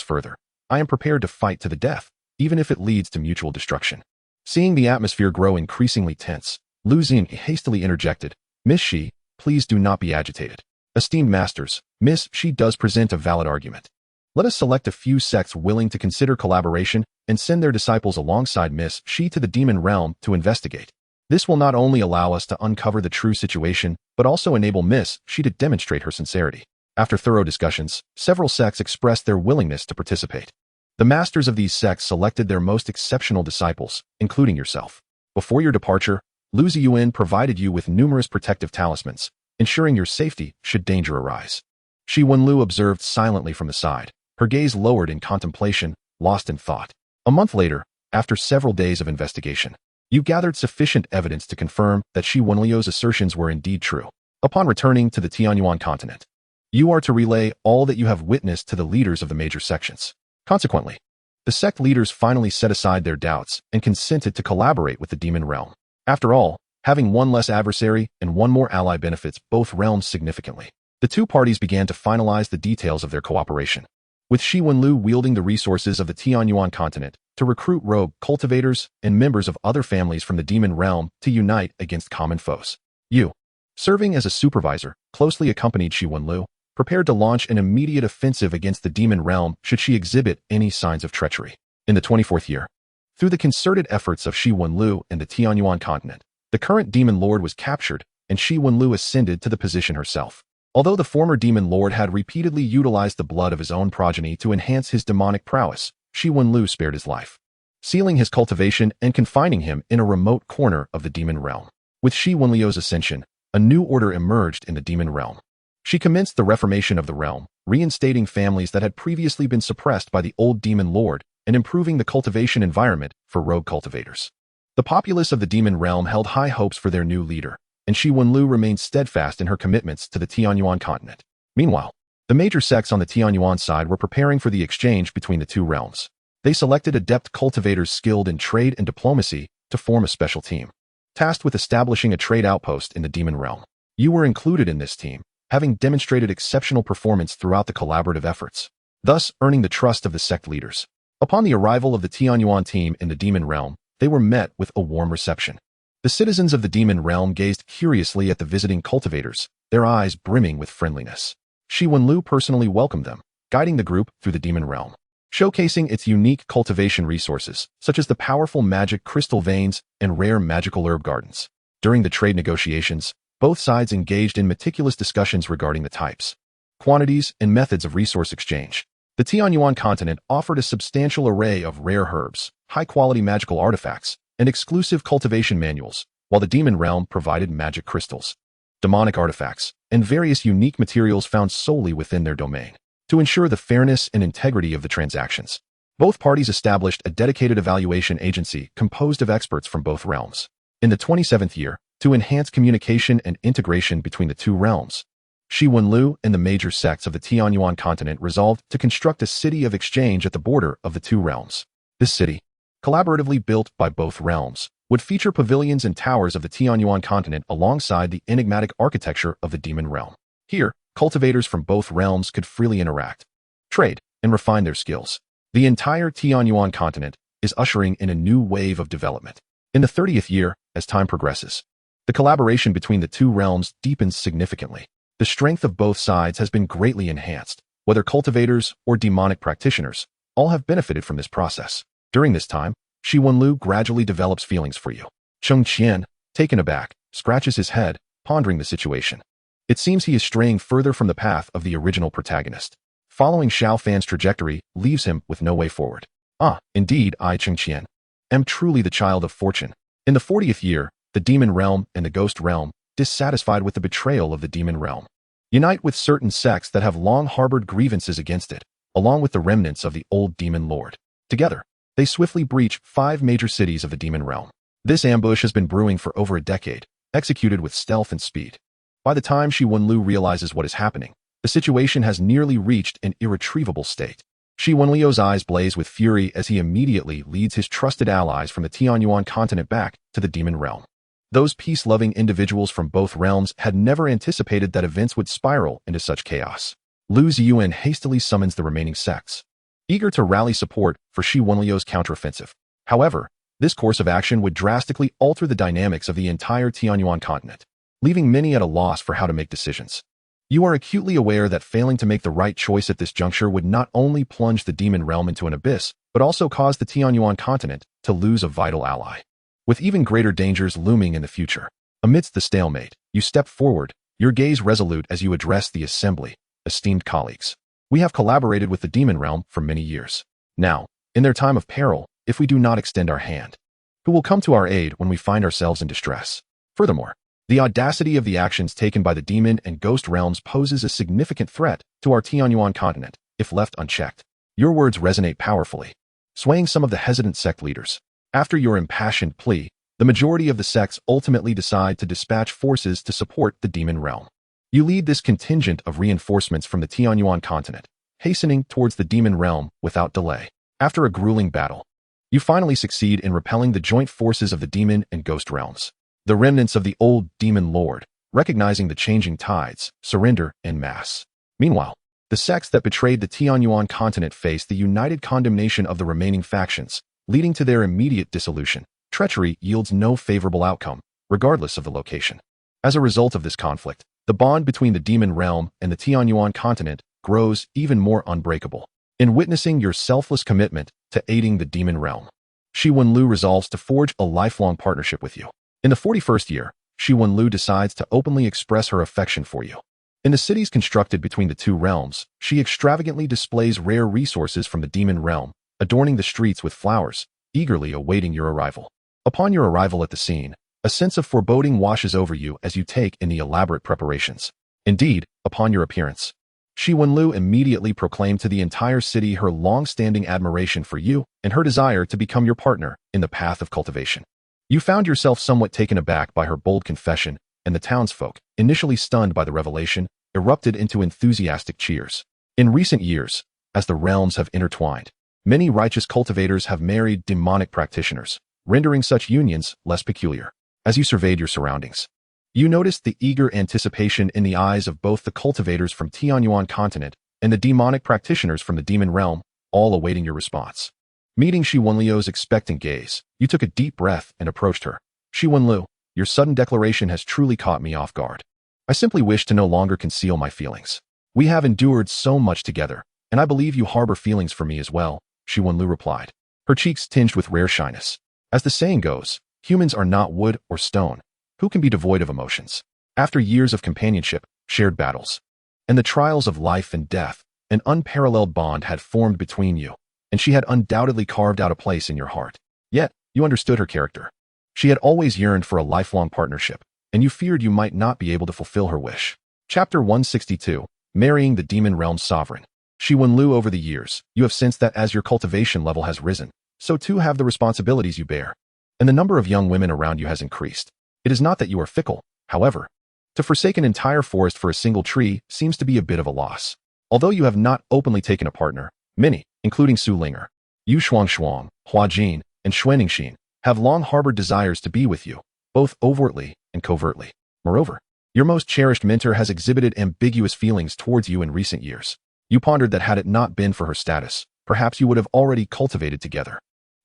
further. I am prepared to fight to the death, even if it leads to mutual destruction. Seeing the atmosphere grow increasingly tense, Lu Xing hastily interjected, Miss Shi, please do not be agitated. Esteemed masters, Miss Shi does present a valid argument. Let us select a few sects willing to consider collaboration and send their disciples alongside Miss Shi to the demon realm to investigate. This will not only allow us to uncover the true situation, but also enable Miss Shi to demonstrate her sincerity. After thorough discussions, several sects expressed their willingness to participate. The masters of these sects selected their most exceptional disciples, including yourself. Before your departure, Lu Ziyuan provided you with numerous protective talismans, ensuring your safety should danger arise. Shi Wenliu observed silently from the side, her gaze lowered in contemplation, lost in thought. A month later, after several days of investigation, you gathered sufficient evidence to confirm that Shi Wenliu's assertions were indeed true. Upon returning to the Tianyuan continent, you are to relay all that you have witnessed to the leaders of the major sections. Consequently, the sect leaders finally set aside their doubts and consented to collaborate with the demon realm. After all, having one less adversary and one more ally benefits both realms significantly. The two parties began to finalize the details of their cooperation, with Shi Wenliu wielding the resources of the Tianyuan continent to recruit rogue cultivators and members of other families from the demon realm to unite against common foes. You, serving as a supervisor, closely accompanied Shi Wenliu, prepared to launch an immediate offensive against the demon realm should she exhibit any signs of treachery. In the 24th year, through the concerted efforts of Shi Wenliu and the Tianyuan continent, the current demon lord was captured and Shi Wenliu ascended to the position herself. Although the former demon lord had repeatedly utilized the blood of his own progeny to enhance his demonic prowess, Shi Wenliu spared his life, sealing his cultivation and confining him in a remote corner of the demon realm. With Shi Wenliu's ascension, a new order emerged in the demon realm. She commenced the reformation of the realm, reinstating families that had previously been suppressed by the old demon lord and improving the cultivation environment for rogue cultivators. The populace of the demon realm held high hopes for their new leader, and Shi Wenliu remained steadfast in her commitments to the Tianyuan continent. Meanwhile, the major sects on the Tianyuan side were preparing for the exchange between the two realms. They selected adept cultivators skilled in trade and diplomacy to form a special team, tasked with establishing a trade outpost in the demon realm. You were included in this team, having demonstrated exceptional performance throughout the collaborative efforts, thus earning the trust of the sect leaders. Upon the arrival of the Tianyuan team in the demon realm, they were met with a warm reception. The citizens of the demon realm gazed curiously at the visiting cultivators, their eyes brimming with friendliness. Shi Wenliu personally welcomed them, guiding the group through the demon realm, showcasing its unique cultivation resources, such as the powerful magic crystal veins and rare magical herb gardens. During the trade negotiations, both sides engaged in meticulous discussions regarding the types, quantities, and methods of resource exchange. The Tianyuan continent offered a substantial array of rare herbs, high-quality magical artifacts, and exclusive cultivation manuals, while the demon realm provided magic crystals, demonic artifacts, and various unique materials found solely within their domain. To ensure the fairness and integrity of the transactions, both parties established a dedicated evaluation agency composed of experts from both realms. In the 27th year, to enhance communication and integration between the two realms, Shi Wenliu and the major sects of the Tianyuan continent resolved to construct a city of exchange at the border of the two realms. This city, collaboratively built by both realms, would feature pavilions and towers of the Tianyuan continent alongside the enigmatic architecture of the demon realm. Here, cultivators from both realms could freely interact, trade, and refine their skills. The entire Tianyuan continent is ushering in a new wave of development. In the 30th year, as time progresses, the collaboration between the two realms deepens significantly. The strength of both sides has been greatly enhanced. Whether cultivators or demonic practitioners, all have benefited from this process. During this time, Shi Wenliu gradually develops feelings for you. Cheng Qian, taken aback, scratches his head, pondering the situation. It seems he is straying further from the path of the original protagonist. Following Xiao Fan's trajectory leaves him with no way forward. Indeed, I, Cheng Qian, am truly the child of fortune. In the 40th year, the demon realm and the ghost realm, dissatisfied with the betrayal of the demon realm, unite with certain sects that have long harbored grievances against it. along with the remnants of the old demon lord. Together, they swiftly breach 5 major cities of the demon realm. This ambush has been brewing for over a decade, executed with stealth and speed. By the time Shi Wenlu realizes what is happening, the situation has nearly reached an irretrievable state. Shi Wenliu's eyes blaze with fury as he immediately leads his trusted allies from the Tianyuan continent back to the demon realm. Those peace-loving individuals from both realms had never anticipated that events would spiral into such chaos. Lu Ziyuan hastily summons the remaining sects, eager to rally support for Shi Wenliu's counteroffensive. However, this course of action would drastically alter the dynamics of the entire Tianyuan continent, leaving many at a loss for how to make decisions. You are acutely aware that failing to make the right choice at this juncture would not only plunge the demon realm into an abyss, but also cause the Tianyuan continent to lose a vital ally, with even greater dangers looming in the future. Amidst the stalemate, you step forward, your gaze resolute as you address the assembly. Esteemed colleagues, we have collaborated with the demon realm for many years. Now, in their time of peril, if we do not extend our hand, who will come to our aid when we find ourselves in distress? Furthermore, the audacity of the actions taken by the demon and ghost realms poses a significant threat to our Tianyuan continent, if left unchecked. Your words resonate powerfully, swaying some of the hesitant sect leaders. After your impassioned plea, the majority of the sects ultimately decide to dispatch forces to support the demon realm. You lead this contingent of reinforcements from the Tianyuan continent, hastening towards the demon realm without delay. After a grueling battle, you finally succeed in repelling the joint forces of the demon and ghost realms. The remnants of the old demon lord, recognizing the changing tides, surrender en masse. Meanwhile, the sects that betrayed the Tianyuan continent face the united condemnation of the remaining factions, leading to their immediate dissolution. Treachery yields no favorable outcome, regardless of the location. As a result of this conflict, the bond between the demon realm and the Tianyuan continent grows even more unbreakable. In witnessing your selfless commitment to aiding the demon realm, Shi Wenlu resolves to forge a lifelong partnership with you. In the 41st year, Shi Wenlu decides to openly express her affection for you. In the cities constructed between the two realms, she extravagantly displays rare resources from the demon realm, adorning the streets with flowers, eagerly awaiting your arrival. Upon your arrival at the scene, a sense of foreboding washes over you as you take in the elaborate preparations. Indeed, upon your appearance, Shi Wenlu immediately proclaimed to the entire city her long-standing admiration for you and her desire to become your partner in the path of cultivation. You found yourself somewhat taken aback by her bold confession, and the townsfolk, initially stunned by the revelation, erupted into enthusiastic cheers. In recent years, as the realms have intertwined, many righteous cultivators have married demonic practitioners, rendering such unions less peculiar. As you surveyed your surroundings, you noticed the eager anticipation in the eyes of both the cultivators from Tianyuan continent and the demonic practitioners from the demon realm, all awaiting your response. Meeting Shi Wenliu's expectant gaze, you took a deep breath and approached her. Shi Wenlu, your sudden declaration has truly caught me off guard. I simply wish to no longer conceal my feelings. We have endured so much together, and I believe you harbor feelings for me as well, Shi Wenlu replied, her cheeks tinged with rare shyness. As the saying goes, humans are not wood or stone, who can be devoid of emotions. After years of companionship, shared battles, and the trials of life and death, an unparalleled bond had formed between you, and she had undoubtedly carved out a place in your heart. Yet, you understood her character. She had always yearned for a lifelong partnership, and you feared you might not be able to fulfill her wish. Chapter 162, Marrying the Demon Realm's Sovereign. Shi Wenlu, over the years, you have sensed that as your cultivation level has risen, so too have the responsibilities you bear, and the number of young women around you has increased. It is not that you are fickle, however. To forsake an entire forest for a single tree seems to be a bit of a loss. Although you have not openly taken a partner, many, including Su Linger, Yu Shuangshuang, Hua Jin, and Xuaningxin, have long harbored desires to be with you, both overtly and covertly. Moreover, your most cherished mentor has exhibited ambiguous feelings towards you in recent years. You pondered that had it not been for her status, perhaps you would have already cultivated together.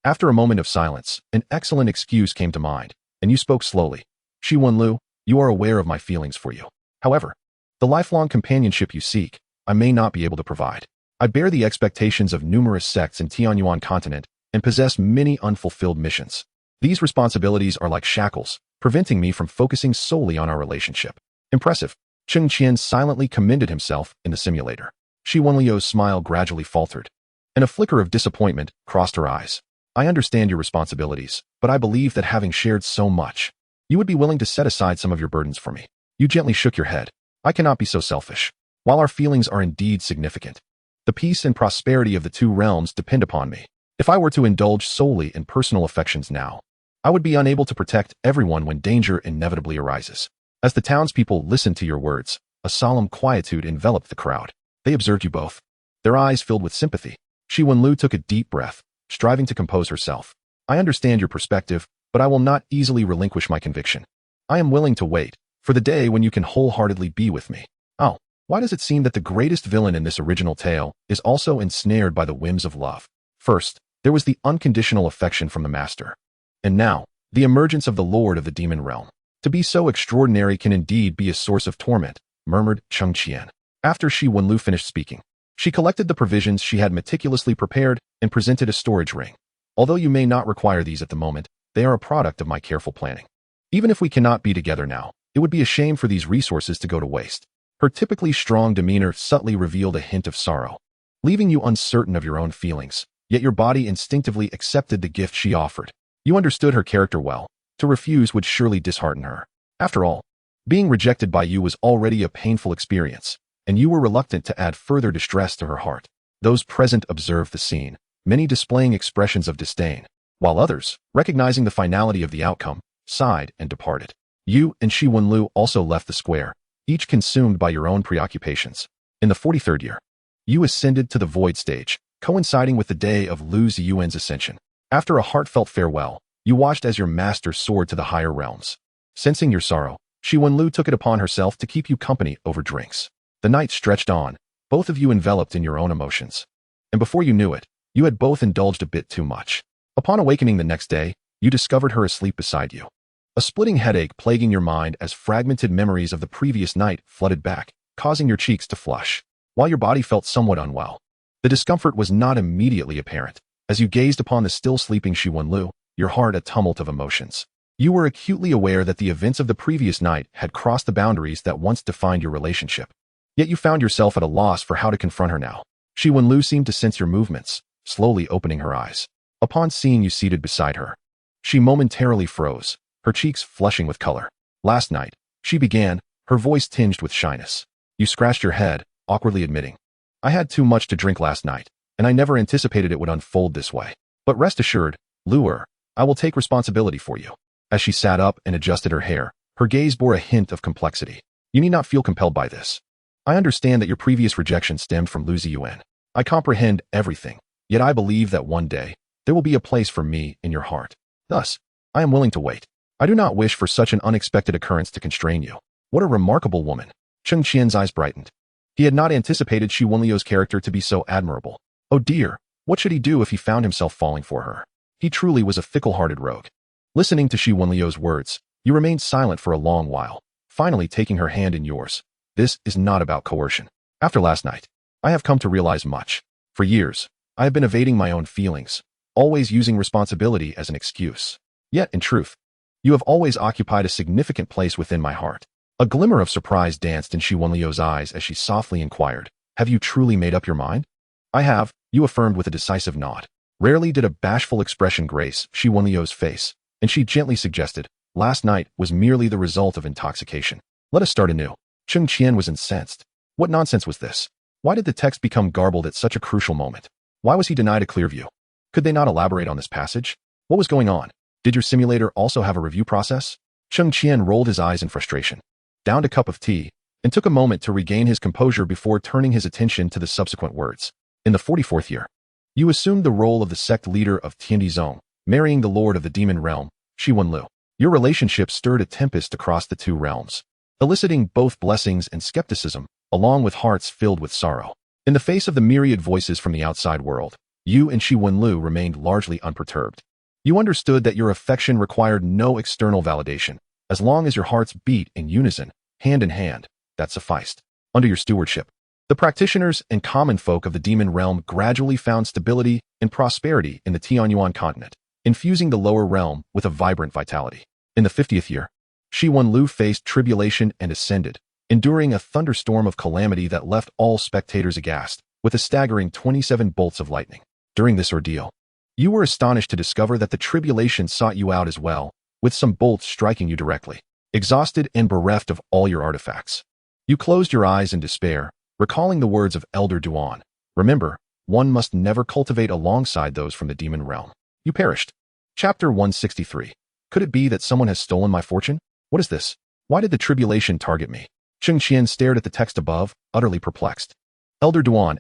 After a moment of silence, an excellent excuse came to mind, and you spoke slowly. Shi Wenlu, you are aware of my feelings for you. However, the lifelong companionship you seek, I may not be able to provide. I bear the expectations of numerous sects in Tianyuan continent and possess many unfulfilled missions. These responsibilities are like shackles, preventing me from focusing solely on our relationship. Impressive. Cheng Qian silently commended himself in the simulator. Shi Wenliu's smile gradually faltered, and a flicker of disappointment crossed her eyes. I understand your responsibilities, but I believe that having shared so much, you would be willing to set aside some of your burdens for me. You gently shook your head. I cannot be so selfish. While our feelings are indeed significant, The peace and prosperity of the two realms depend upon me. If I were to indulge solely in personal affections now, I would be unable to protect everyone when danger inevitably arises. As the townspeople listened to your words, a solemn quietude enveloped the crowd. They observed you both, their eyes filled with sympathy. Shi Wenlu took a deep breath, striving to compose herself. I understand your perspective, but I will not easily relinquish my conviction. I am willing to wait for the day when you can wholeheartedly be with me. Oh, why does it seem that the greatest villain in this original tale is also ensnared by the whims of love? First, there was the unconditional affection from the master. And now, the emergence of the lord of the demon realm. To be so extraordinary can indeed be a source of torment, murmured Cheng Qian. After Shi Wenlu finished speaking, she collected the provisions she had meticulously prepared and presented a storage ring. Although you may not require these at the moment, they are a product of my careful planning. Even if we cannot be together now, it would be a shame for these resources to go to waste. Her typically strong demeanor subtly revealed a hint of sorrow, leaving you uncertain of your own feelings, yet your body instinctively accepted the gift she offered. You understood her character well. To refuse would surely dishearten her. After all, being rejected by you was already a painful experience, and you were reluctant to add further distress to her heart. Those present observed the scene, many displaying expressions of disdain, while others, recognizing the finality of the outcome, sighed and departed. You and Shi Wenlu also left the square, each consumed by your own preoccupations. In the 43rd year, you ascended to the void stage, coinciding with the day of Lu Ziyuan's ascension. After a heartfelt farewell, you watched as your master soared to the higher realms. Sensing your sorrow, Shi Wenlu took it upon herself to keep you company over drinks. The night stretched on, both of you enveloped in your own emotions. And before you knew it, you had both indulged a bit too much. Upon awakening the next day, you discovered her asleep beside you. A splitting headache plaguing your mind as fragmented memories of the previous night flooded back, causing your cheeks to flush, while your body felt somewhat unwell. The discomfort was not immediately apparent. As you gazed upon the still sleeping Shi Wenlu, your heart a tumult of emotions. You were acutely aware that the events of the previous night had crossed the boundaries that once defined your relationship. Yet you found yourself at a loss for how to confront her now. Shi Wenlu seemed to sense your movements, slowly opening her eyes. Upon seeing you seated beside her, she momentarily froze, her cheeks flushing with color. Last night, she began, her voice tinged with shyness. You scratched your head, awkwardly admitting, I had too much to drink last night, and I never anticipated it would unfold this way. But rest assured, Luer, I will take responsibility for you. As she sat up and adjusted her hair, her gaze bore a hint of complexity. You need not feel compelled by this. I understand that your previous rejection stemmed from Lu Ziyuan. I comprehend everything, yet I believe that one day, there will be a place for me in your heart. Thus, I am willing to wait. I do not wish for such an unexpected occurrence to constrain you. What a remarkable woman. Cheng Qian's eyes brightened. He had not anticipated Shi Wenliu's character to be so admirable. Oh dear, what should he do if he found himself falling for her? He truly was a fickle-hearted rogue. Listening to Shi Wenliu's words, you remained silent for a long while, finally taking her hand in yours. This is not about coercion. After last night, I have come to realize much. For years, I have been evading my own feelings, always using responsibility as an excuse. Yet, in truth, you have always occupied a significant place within my heart. A glimmer of surprise danced in Shi Wenliu's eyes as she softly inquired, have you truly made up your mind? I have, you affirmed with a decisive nod. Rarely did a bashful expression grace Shi Wenliu's face, and she gently suggested, last night was merely the result of intoxication. Let us start anew. Cheng Qian was incensed. What nonsense was this? Why did the text become garbled at such a crucial moment? Why was he denied a clear view? Could they not elaborate on this passage? What was going on? Did your simulator also have a review process? Cheng Qian rolled his eyes in frustration, downed a cup of tea, and took a moment to regain his composure before turning his attention to the subsequent words. In the 44th year, you assumed the role of the sect leader of Tiandizong, marrying the lord of the demon realm, Shi Wenlu. Your relationship stirred a tempest across the two realms, eliciting both blessings and skepticism, along with hearts filled with sorrow. In the face of the myriad voices from the outside world, you and Shi Wenlu remained largely unperturbed. You understood that your affection required no external validation. As long as your hearts beat in unison, hand in hand, that sufficed. Under your stewardship, the practitioners and common folk of the demon realm gradually found stability and prosperity in the Tianyuan continent, infusing the lower realm with a vibrant vitality. In the 50th year, Shi Wenlu faced tribulation and ascended, enduring a thunderstorm of calamity that left all spectators aghast, with a staggering 27 bolts of lightning. During this ordeal, you were astonished to discover that the tribulation sought you out as well, with some bolts striking you directly. Exhausted and bereft of all your artifacts, you closed your eyes in despair, recalling the words of Elder Duan, Remember, one must never cultivate alongside those from the demon realm. You perished. Chapter 163. Could it be that someone has stolen my fortune? What is this? Why did the tribulation target me? Cheng Qian stared at the text above, utterly perplexed. Elder Duan,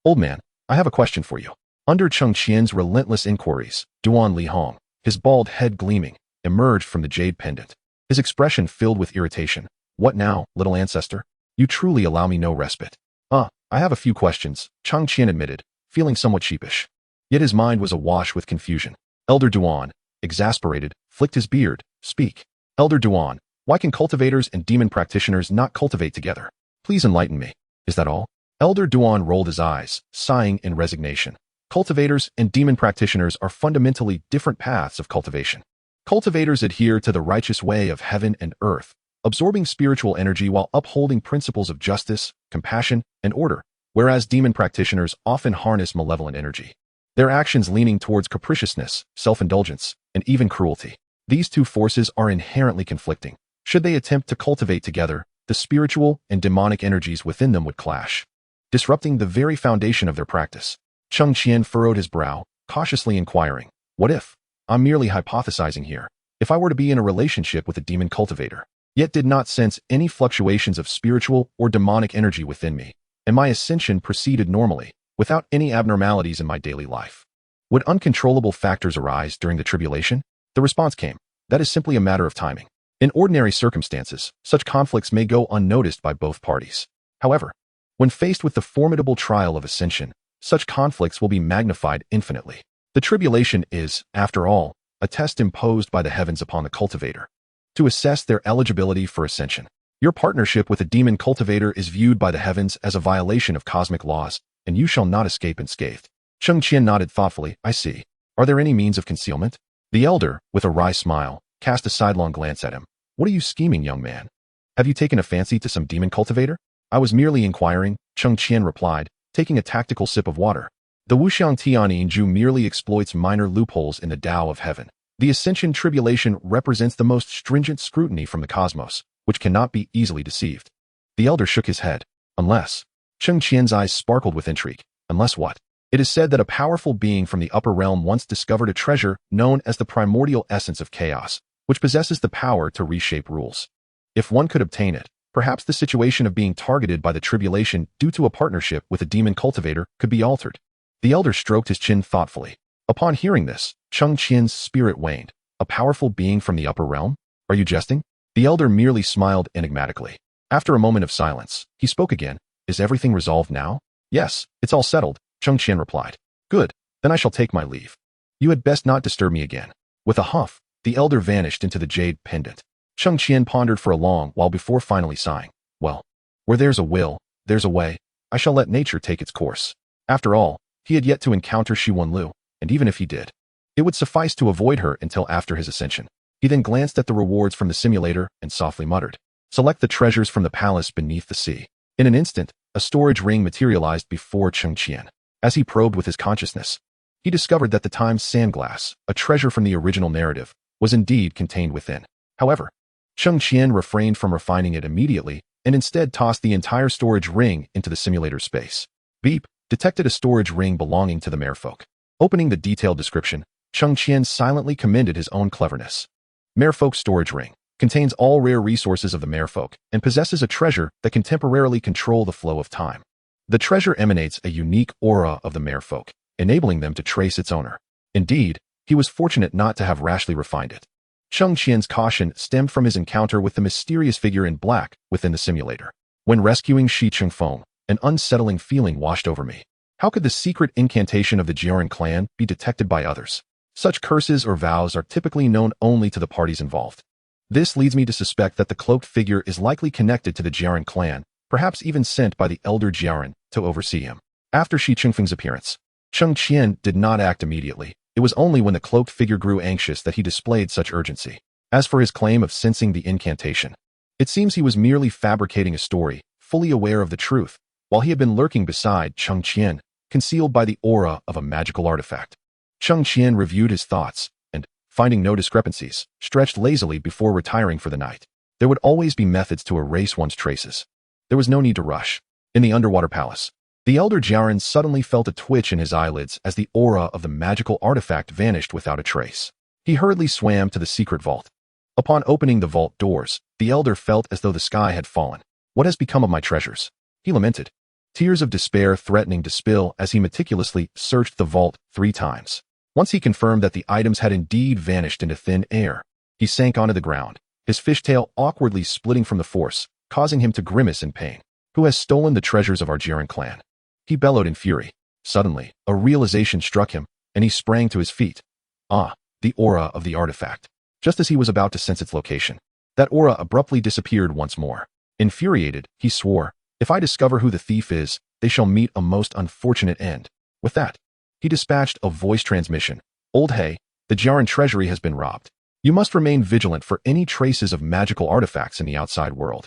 old man, I have a question for you. Under Cheng Qian's relentless inquiries, Duan Li Hong, his bald head gleaming, emerged from the jade pendant. His expression filled with irritation. What now, little ancestor? You truly allow me no respite. I have a few questions, Cheng Qian admitted, feeling somewhat sheepish. Yet his mind was awash with confusion. Elder Duan, exasperated, flicked his beard. Speak. Elder Duan, why can cultivators and demon practitioners not cultivate together? Please enlighten me. Is that all? Elder Duan rolled his eyes, sighing in resignation. Cultivators and demon practitioners are fundamentally different paths of cultivation. Cultivators adhere to the righteous way of heaven and earth, absorbing spiritual energy while upholding principles of justice, compassion, and order, whereas demon practitioners often harness malevolent energy. Their actions leaning towards capriciousness, self-indulgence, and even cruelty. These two forces are inherently conflicting. Should they attempt to cultivate together, the spiritual and demonic energies within them would clash, disrupting the very foundation of their practice. Cheng Qian furrowed his brow, cautiously inquiring, what if? I'm merely hypothesizing here. If I were to be in a relationship with a demon cultivator, yet did not sense any fluctuations of spiritual or demonic energy within me, and my ascension proceeded normally, without any abnormalities in my daily life, would uncontrollable factors arise during the tribulation? The response came, that is simply a matter of timing. In ordinary circumstances, such conflicts may go unnoticed by both parties. However, when faced with the formidable trial of ascension, such conflicts will be magnified infinitely. The tribulation is, after all, a test imposed by the heavens upon the cultivator to assess their eligibility for ascension. Your partnership with a demon cultivator is viewed by the heavens as a violation of cosmic laws, and you shall not escape unscathed. Cheng Qian nodded thoughtfully. I see. Are there any means of concealment? The elder, with a wry smile, cast a sidelong glance at him. What are you scheming, young man? Have you taken a fancy to some demon cultivator? I was merely inquiring, Cheng Qian replied, taking a tactical sip of water. The Wuxiang Tianin Ju merely exploits minor loopholes in the Tao of heaven. The ascension tribulation represents the most stringent scrutiny from the cosmos, which cannot be easily deceived. The elder shook his head. Unless. Cheng Qian's eyes sparkled with intrigue. Unless what? It is said that a powerful being from the upper realm once discovered a treasure known as the primordial essence of chaos, which possesses the power to reshape rules. If one could obtain it, perhaps the situation of being targeted by the tribulation due to a partnership with a demon cultivator could be altered. The elder stroked his chin thoughtfully. Upon hearing this, Cheng Qian's spirit waned. A powerful being from the upper realm? Are you jesting? The elder merely smiled enigmatically. After a moment of silence, he spoke again. Is everything resolved now? Yes, it's all settled, Cheng Qian replied. Good, then I shall take my leave. You had best not disturb me again. With a huff, the elder vanished into the jade pendant. Cheng Qian pondered for a long while before finally sighing. Well, where there's a will, there's a way. I shall let nature take its course. After all, he had yet to encounter Shi Wenlu, and even if he did, it would suffice to avoid her until after his ascension. He then glanced at the rewards from the simulator and softly muttered, select the treasures from the palace beneath the sea. In an instant, a storage ring materialized before Cheng Qian. As he probed with his consciousness, he discovered that the time's sandglass, a treasure from the original narrative, was indeed contained within. However, Cheng Qian refrained from refining it immediately and instead tossed the entire storage ring into the simulator space. Beep detected a storage ring belonging to the merfolk. Opening the detailed description, Cheng Qian silently commended his own cleverness. Merfolk storage ring contains all rare resources of the merfolk and possesses a treasure that can temporarily control the flow of time. The treasure emanates a unique aura of the merfolk, enabling them to trace its owner. Indeed, he was fortunate not to have rashly refined it. Cheng Qian's caution stemmed from his encounter with the mysterious figure in black within the simulator. When rescuing Shi Chengfeng, an unsettling feeling washed over me. How could the secret incantation of the Jiaran clan be detected by others? Such curses or vows are typically known only to the parties involved. This leads me to suspect that the cloaked figure is likely connected to the Jiaran clan, perhaps even sent by the elder Jiaran to oversee him. After Shi Chengfeng's appearance, Cheng Qian did not act immediately. It was only when the cloaked figure grew anxious that he displayed such urgency. As for his claim of sensing the incantation, it seems he was merely fabricating a story, fully aware of the truth, while he had been lurking beside Cheng Qian, concealed by the aura of a magical artifact. Cheng Qian reviewed his thoughts, and, finding no discrepancies, stretched lazily before retiring for the night. There would always be methods to erase one's traces. There was no need to rush. In the underwater palace, The elder Jiaran suddenly felt a twitch in his eyelids as the aura of the magical artifact vanished without a trace. He hurriedly swam to the secret vault. Upon opening the vault doors, the elder felt as though the sky had fallen. What has become of my treasures? He lamented, tears of despair threatening to spill as he meticulously searched the vault 3 times. Once he confirmed that the items had indeed vanished into thin air, he sank onto the ground, his fishtail awkwardly splitting from the force, causing him to grimace in pain. Who has stolen the treasures of our Jiren clan? He bellowed in fury. Suddenly, a realization struck him, and he sprang to his feet. Ah, the aura of the artifact. Just as he was about to sense its location, that aura abruptly disappeared once more. Infuriated, he swore, if I discover who the thief is, they shall meet a most unfortunate end. With that, he dispatched a voice transmission. Old Hay, the Jiren treasury has been robbed. You must remain vigilant for any traces of magical artifacts in the outside world.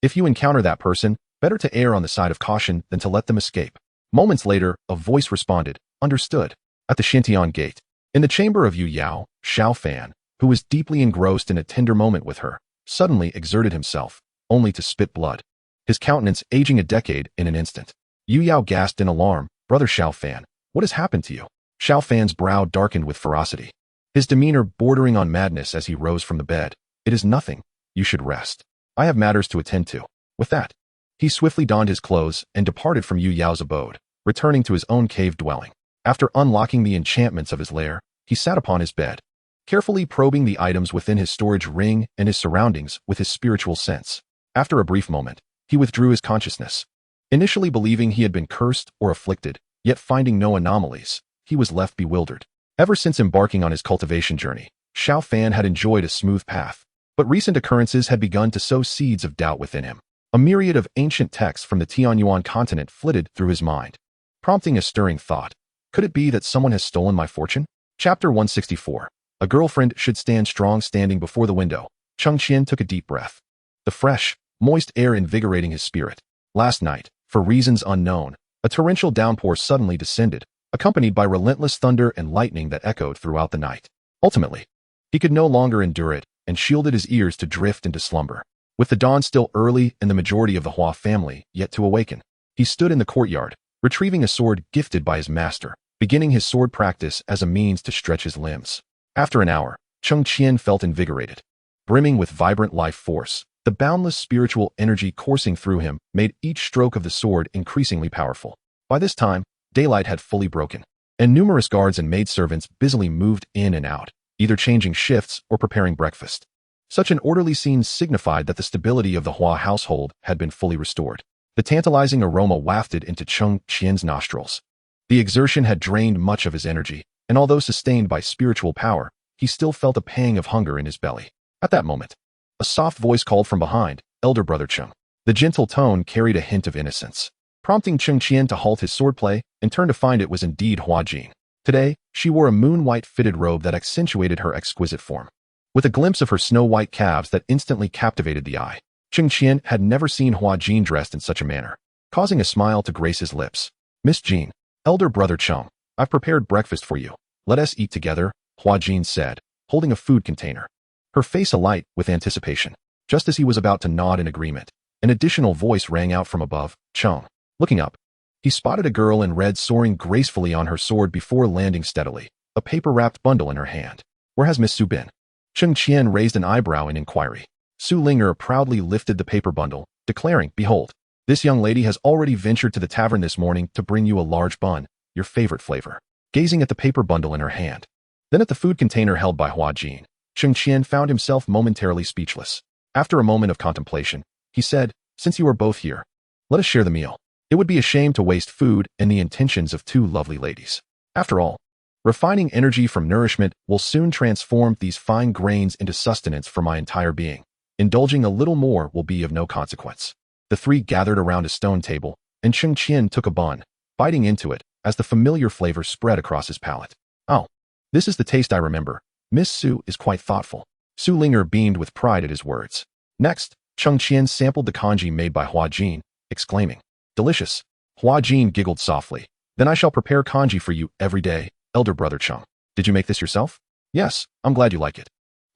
If you encounter that person, better to err on the side of caution than to let them escape. Moments later, a voice responded, understood. At the Xintian gate, in the chamber of Yue Yao, Xiao Fan, who was deeply engrossed in a tender moment with her, suddenly exerted himself, only to spit blood, his countenance aging a decade in an instant. Yue Yao gasped in alarm, Brother Xiao Fan, what has happened to you? Xiao Fan's brow darkened with ferocity, his demeanor bordering on madness as he rose from the bed. It is nothing. You should rest. I have matters to attend to. With that, he swiftly donned his clothes and departed from Yue Yao's abode, returning to his own cave dwelling. After unlocking the enchantments of his lair, he sat upon his bed, carefully probing the items within his storage ring and his surroundings with his spiritual sense. After a brief moment, he withdrew his consciousness. Initially believing he had been cursed or afflicted, yet finding no anomalies, he was left bewildered. Ever since embarking on his cultivation journey, Xiao Fan had enjoyed a smooth path, but recent occurrences had begun to sow seeds of doubt within him. A myriad of ancient texts from the Tianyuan continent flitted through his mind, prompting a stirring thought. Could it be that someone has stolen my fortune? Chapter 164. A girlfriend should stand strong. Standing before the window, Cheng Qian took a deep breath, the fresh, moist air invigorating his spirit. Last night, for reasons unknown, a torrential downpour suddenly descended, accompanied by relentless thunder and lightning that echoed throughout the night. Ultimately, he could no longer endure it and shielded his ears to drift into slumber. With the dawn still early and the majority of the Hua family yet to awaken, he stood in the courtyard, retrieving a sword gifted by his master, beginning his sword practice as a means to stretch his limbs. After an hour, Cheng Qian felt invigorated. Brimming with vibrant life force, the boundless spiritual energy coursing through him made each stroke of the sword increasingly powerful. By this time, daylight had fully broken, and numerous guards and maidservants busily moved in and out, either changing shifts or preparing breakfast. Such an orderly scene signified that the stability of the Hua household had been fully restored. The tantalizing aroma wafted into Cheng Qian's nostrils. The exertion had drained much of his energy, and although sustained by spiritual power, he still felt a pang of hunger in his belly. At that moment, a soft voice called from behind, Elder Brother Cheng. The gentle tone carried a hint of innocence, prompting Cheng Qian to halt his swordplay and turn to find it was indeed Hua Jin. Today, she wore a moon-white fitted robe that accentuated her exquisite form, with a glimpse of her snow-white calves that instantly captivated the eye. Cheng Qian had never seen Hua Jin dressed in such a manner, causing a smile to grace his lips. Miss Jin, Elder Brother Cheng, I've prepared breakfast for you. Let us eat together, Hua Jin said, holding a food container, her face alight with anticipation. Just as he was about to nod in agreement, an additional voice rang out from above. Cheng. Looking up, he spotted a girl in red soaring gracefully on her sword before landing steadily, a paper-wrapped bundle in her hand. Where has Miss Su been? Cheng Qian raised an eyebrow in inquiry. Su Linger proudly lifted the paper bundle, declaring, Behold, this young lady has already ventured to the tavern this morning to bring you a large bun, your favorite flavor. Gazing at the paper bundle in her hand, then at the food container held by Hua Jin, Cheng Qian found himself momentarily speechless. After a moment of contemplation, he said, Since you are both here, let us share the meal. It would be a shame to waste food and the intentions of two lovely ladies. After all, refining energy from nourishment will soon transform these fine grains into sustenance for my entire being. Indulging a little more will be of no consequence. The three gathered around a stone table, and Cheng Qian took a bun, biting into it as the familiar flavor spread across his palate. Oh, this is the taste I remember. Miss Su is quite thoughtful. Su Linger beamed with pride at his words. Next, Cheng Qian sampled the congee made by Hua Jin, exclaiming, Delicious. Hua Jin giggled softly. Then I shall prepare congee for you every day, Elder Brother Cheng. Did you make this yourself? Yes, I'm glad you like it.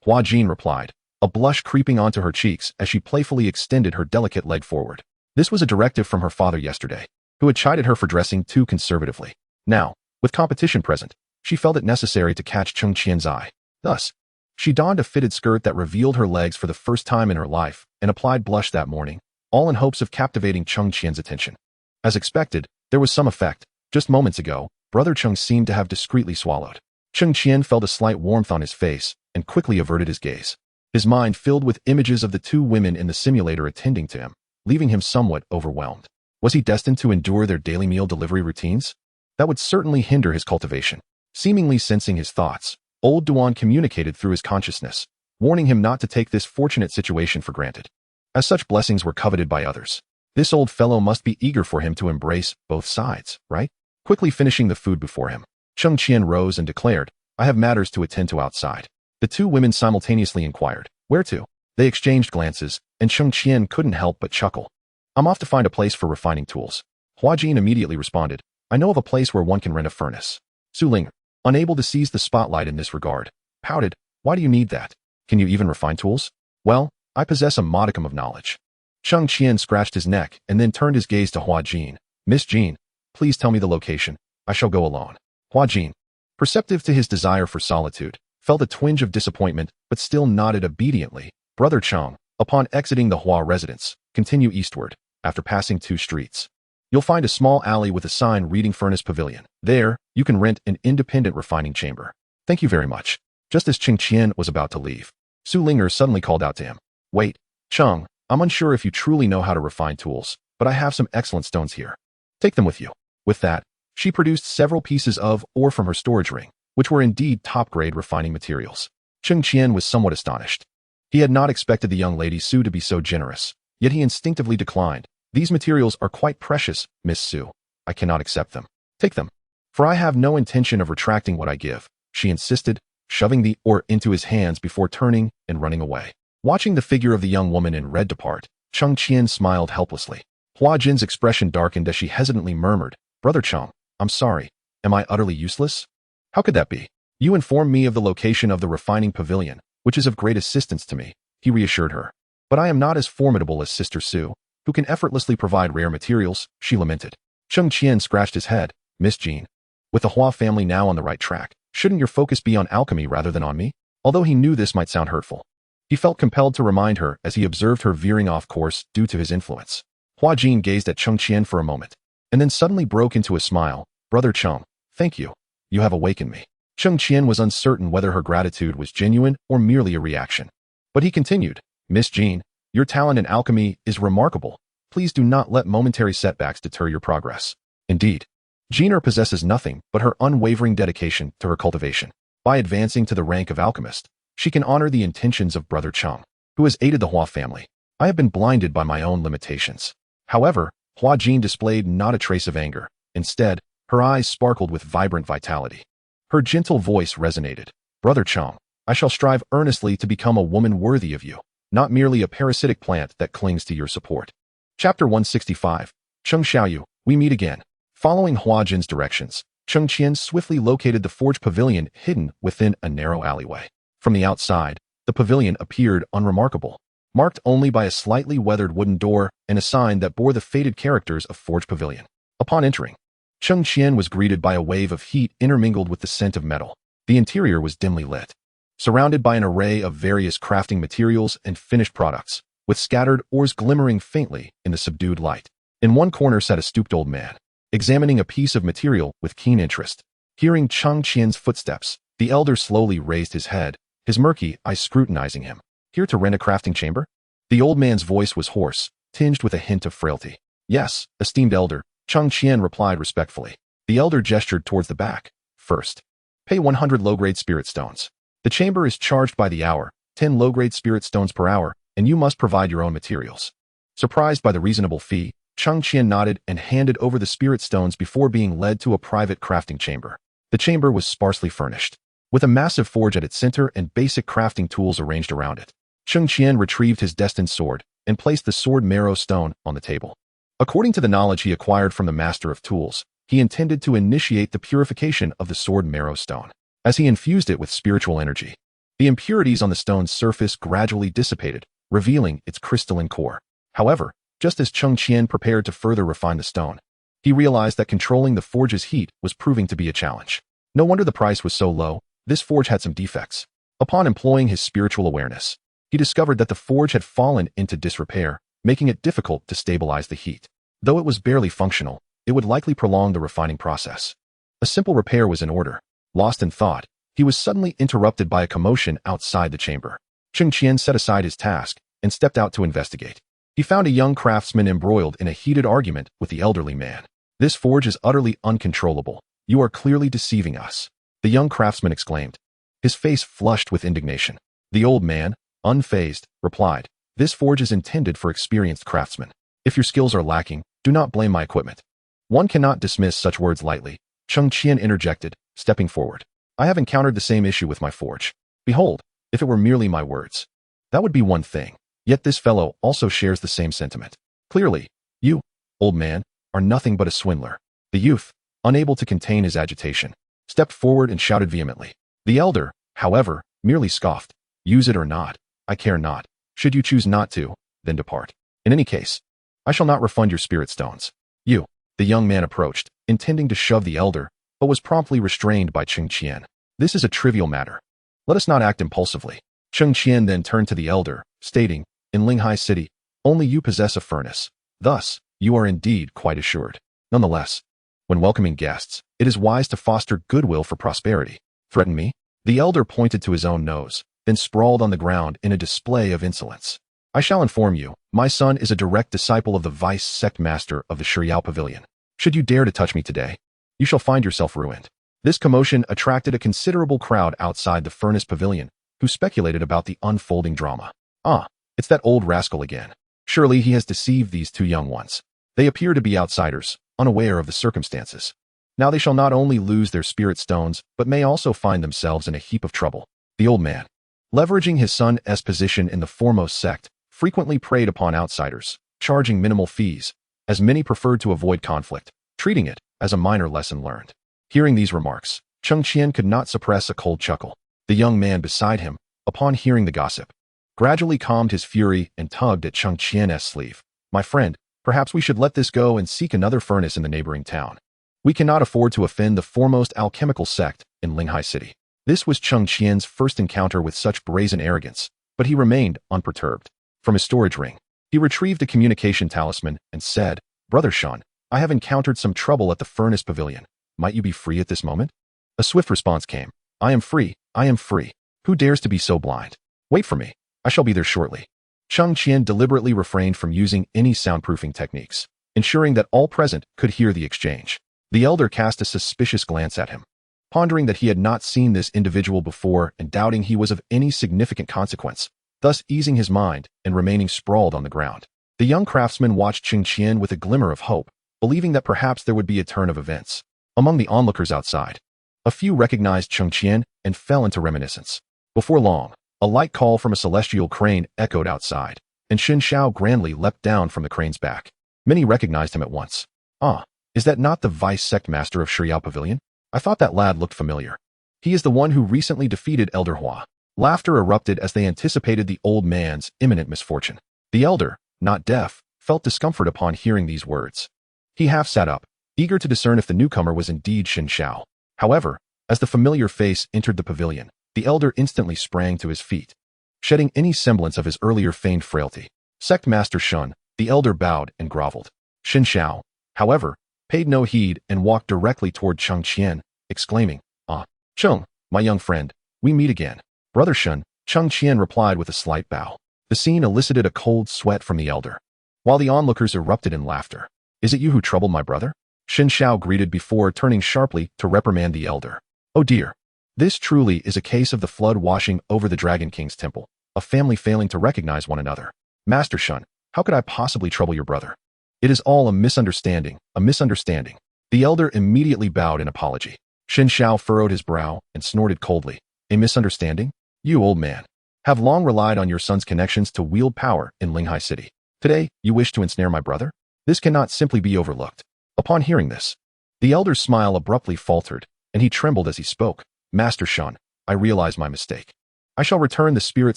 Hua Jin replied, a blush creeping onto her cheeks as she playfully extended her delicate leg forward. This was a directive from her father yesterday. who had chided her for dressing too conservatively. Now, with competition present, she felt it necessary to catch Cheng Qian's eye. Thus, she donned a fitted skirt that revealed her legs for the first time in her life and applied blush that morning, all in hopes of captivating Cheng Qian's attention. As expected, there was some effect. Just moments ago, Brother Cheng seemed to have discreetly swallowed. Cheng Qian felt a slight warmth on his face and quickly averted his gaze. His mind filled with images of the two women in the simulator attending to him, leaving him somewhat overwhelmed. Was he destined to endure their daily meal delivery routines? That would certainly hinder his cultivation. Seemingly sensing his thoughts, old Duan communicated through his consciousness, warning him not to take this fortunate situation for granted, as such blessings were coveted by others. This old fellow must be eager for him to embrace both sides, right? Quickly finishing the food before him, Cheng Qian rose and declared, I have matters to attend to outside. The two women simultaneously inquired, where to? They exchanged glances, and Cheng Qian couldn't help but chuckle. I'm off to find a place for refining tools. Hua Jin immediately responded, I know of a place where one can rent a furnace. Su Ling, unable to seize the spotlight in this regard, pouted, why do you need that? Can you even refine tools? Well, I possess a modicum of knowledge. Cheng Qian scratched his neck and then turned his gaze to Hua Jin. Miss Jin, please tell me the location. I shall go alone. Hua Jin, perceptive to his desire for solitude, felt a twinge of disappointment but still nodded obediently. Brother Cheng, upon exiting the Hua residence, continue eastward. After passing 2 streets, you'll find a small alley with a sign reading Furnace Pavilion. There, you can rent an independent refining chamber. Thank you very much. Just as Cheng Qian was about to leave, Su Linger suddenly called out to him. Wait, Cheng, I'm unsure if you truly know how to refine tools, but I have some excellent stones here. Take them with you. With that, she produced several pieces of ore from her storage ring, which were indeed top-grade refining materials. Cheng Qian was somewhat astonished. He had not expected the young lady Su to be so generous, yet he instinctively declined. These materials are quite precious, Miss Su. I cannot accept them. Take them. For I have no intention of retracting what I give, she insisted, shoving the ore into his hands before turning and running away. Watching the figure of the young woman in red depart, Cheng Qian smiled helplessly. Hua Jin's expression darkened as she hesitantly murmured, Brother Cheng, I'm sorry. Am I utterly useless? How could that be? You informed me of the location of the refining pavilion, which is of great assistance to me, he reassured her. But I am not as formidable as Sister Su, who can effortlessly provide rare materials, she lamented. Cheng Qian scratched his head. Miss Jean, with the Hua family now on the right track, shouldn't your focus be on alchemy rather than on me? Although he knew this might sound hurtful, he felt compelled to remind her as he observed her veering off course due to his influence. Hua Jin gazed at Cheng Qian for a moment, and then suddenly broke into a smile. Brother Cheng, thank you. You have awakened me. Cheng Qian was uncertain whether her gratitude was genuine or merely a reaction. But he continued, Miss Jean, your talent in alchemy is remarkable. Please do not let momentary setbacks deter your progress. Indeed, Jean possesses nothing but her unwavering dedication to her cultivation. By advancing to the rank of alchemist, she can honor the intentions of Brother Cheng, who has aided the Hua family. I have been blinded by my own limitations. However, Hua Jin displayed not a trace of anger. Instead, her eyes sparkled with vibrant vitality. Her gentle voice resonated. Brother Cheng, I shall strive earnestly to become a woman worthy of you, not merely a parasitic plant that clings to your support. Chapter 165. Cheng Xiaoyu, we meet again. Following Hua Jin's directions, Cheng Qian swiftly located the forge pavilion hidden within a narrow alleyway. From the outside, the pavilion appeared unremarkable, marked only by a slightly weathered wooden door and a sign that bore the faded characters of Forge Pavilion. Upon entering, Cheng Qian was greeted by a wave of heat intermingled with the scent of metal. The interior was dimly lit, surrounded by an array of various crafting materials and finished products, with scattered ores glimmering faintly in the subdued light. In one corner sat a stooped old man, examining a piece of material with keen interest. Hearing Cheng Qian's footsteps, the elder slowly raised his head, his murky eyes scrutinizing him. Here to rent a crafting chamber? The old man's voice was hoarse, tinged with a hint of frailty. Yes, esteemed elder, Cheng Qian replied respectfully. The elder gestured towards the back. First, pay 100 low-grade spirit stones. The chamber is charged by the hour, 10 low-grade spirit stones per hour, and you must provide your own materials. Surprised by the reasonable fee, Cheng Qian nodded and handed over the spirit stones before being led to a private crafting chamber. The chamber was sparsely furnished, with a massive forge at its center and basic crafting tools arranged around it. Cheng Qian retrieved his destined sword and placed the sword marrow stone on the table. According to the knowledge he acquired from the master of tools, he intended to initiate the purification of the sword marrow stone. As he infused it with spiritual energy, the impurities on the stone's surface gradually dissipated, revealing its crystalline core. However, just as Cheng Qian prepared to further refine the stone, He realized that controlling the forge's heat was proving to be a challenge. No wonder the price was so low. This forge had some defects. Upon employing his spiritual awareness, he discovered that the forge had fallen into disrepair, making it difficult to stabilize the heat. Though it was barely functional, it would likely prolong the refining process. A simple repair was in order. Lost in thought, he was suddenly interrupted by a commotion outside the chamber. Cheng Qian set aside his task and stepped out to investigate. He found a young craftsman embroiled in a heated argument with the elderly man. "This forge is utterly uncontrollable. You are clearly deceiving us," the young craftsman exclaimed. His face flushed with indignation. The old man, unfazed, replied, "This forge is intended for experienced craftsmen. If your skills are lacking, do not blame my equipment." One cannot dismiss such words lightly. Cheng Qian interjected, stepping forward. "I have encountered the same issue with my forge. Behold, if it were merely my words, that would be one thing. Yet this fellow also shares the same sentiment. Clearly, you, old man, are nothing but a swindler." The youth, unable to contain his agitation, stepped forward and shouted vehemently. The elder, however, merely scoffed. "Use it or not, I care not. Should you choose not to, then depart. In any case, I shall not refund your spirit stones." "You," the young man approached, intending to shove the elder, but was promptly restrained by Cheng Qian. "This is a trivial matter. Let us not act impulsively." Cheng Qian then turned to the elder, stating, "In Linghai City, only you possess a furnace. Thus, you are indeed quite assured. Nonetheless, when welcoming guests, it is wise to foster goodwill for prosperity. Threaten me?" The elder pointed to his own nose, then sprawled on the ground in a display of insolence. "I shall inform you, my son is a direct disciple of the vice sect master of the Yue Yao pavilion. Should you dare to touch me today, you shall find yourself ruined." This commotion attracted a considerable crowd outside the furnace pavilion, who speculated about the unfolding drama. "Ah, it's that old rascal again. Surely he has deceived these two young ones. They appear to be outsiders, unaware of the circumstances. Now they shall not only lose their spirit stones, but may also find themselves in a heap of trouble." The old man, leveraging his son's position in the foremost sect, frequently preyed upon outsiders, charging minimal fees, as many preferred to avoid conflict, treating it as a minor lesson learned. Hearing these remarks, Cheng Qian could not suppress a cold chuckle. The young man beside him, upon hearing the gossip, gradually calmed his fury and tugged at Cheng Qian's sleeve. "My friend, perhaps we should let this go and seek another furnace in the neighboring town. We cannot afford to offend the foremost alchemical sect in Linghai City." This was Cheng Qian's first encounter with such brazen arrogance, but he remained unperturbed. From his storage ring, he retrieved a communication talisman and said, "Brother Shan, I have encountered some trouble at the furnace pavilion. Might you be free at this moment?" A swift response came. "I am free, I am free. Who dares to be so blind? Wait for me, I shall be there shortly." Cheng Qian deliberately refrained from using any soundproofing techniques, ensuring that all present could hear the exchange. The elder cast a suspicious glance at him, pondering that he had not seen this individual before and doubting he was of any significant consequence, thus easing his mind and remaining sprawled on the ground. The young craftsman watched Cheng Qian with a glimmer of hope, believing that perhaps there would be a turn of events. Among the onlookers outside, a few recognized Cheng Qian and fell into reminiscence. Before long, a light call from a celestial crane echoed outside, and Xin Shao grandly leapt down from the crane's back. Many recognized him at once. "Ah, is that not the vice sect master of Yue Yao Pavilion? I thought that lad looked familiar. He is the one who recently defeated Elder Hua." Laughter erupted as they anticipated the old man's imminent misfortune. The elder, not deaf, felt discomfort upon hearing these words. He half sat up, eager to discern if the newcomer was indeed Xin Shao. However, as the familiar face entered the pavilion, the elder instantly sprang to his feet, shedding any semblance of his earlier feigned frailty. "Sect Master Shun," the elder bowed and groveled. Xin Shao, however, paid no heed and walked directly toward Cheng Qian, exclaiming, "Ah, Cheng, my young friend, we meet again." "Brother Shun," Cheng Qian replied with a slight bow. The scene elicited a cold sweat from the elder, while the onlookers erupted in laughter. "Is it you who troubled my brother?" Xin Shao greeted before turning sharply to reprimand the elder. "Oh dear. This truly is a case of the flood washing over the Dragon King's temple, a family failing to recognize one another. Master Shun, how could I possibly trouble your brother? It is all a misunderstanding, a misunderstanding." The elder immediately bowed in apology. Xin Shao furrowed his brow and snorted coldly. "A misunderstanding? You, old man, have long relied on your son's connections to wield power in Linghai City. Today, you wish to ensnare my brother? This cannot simply be overlooked." Upon hearing this, the elder's smile abruptly faltered, and he trembled as he spoke. "Master Shun, I realize my mistake. I shall return the spirit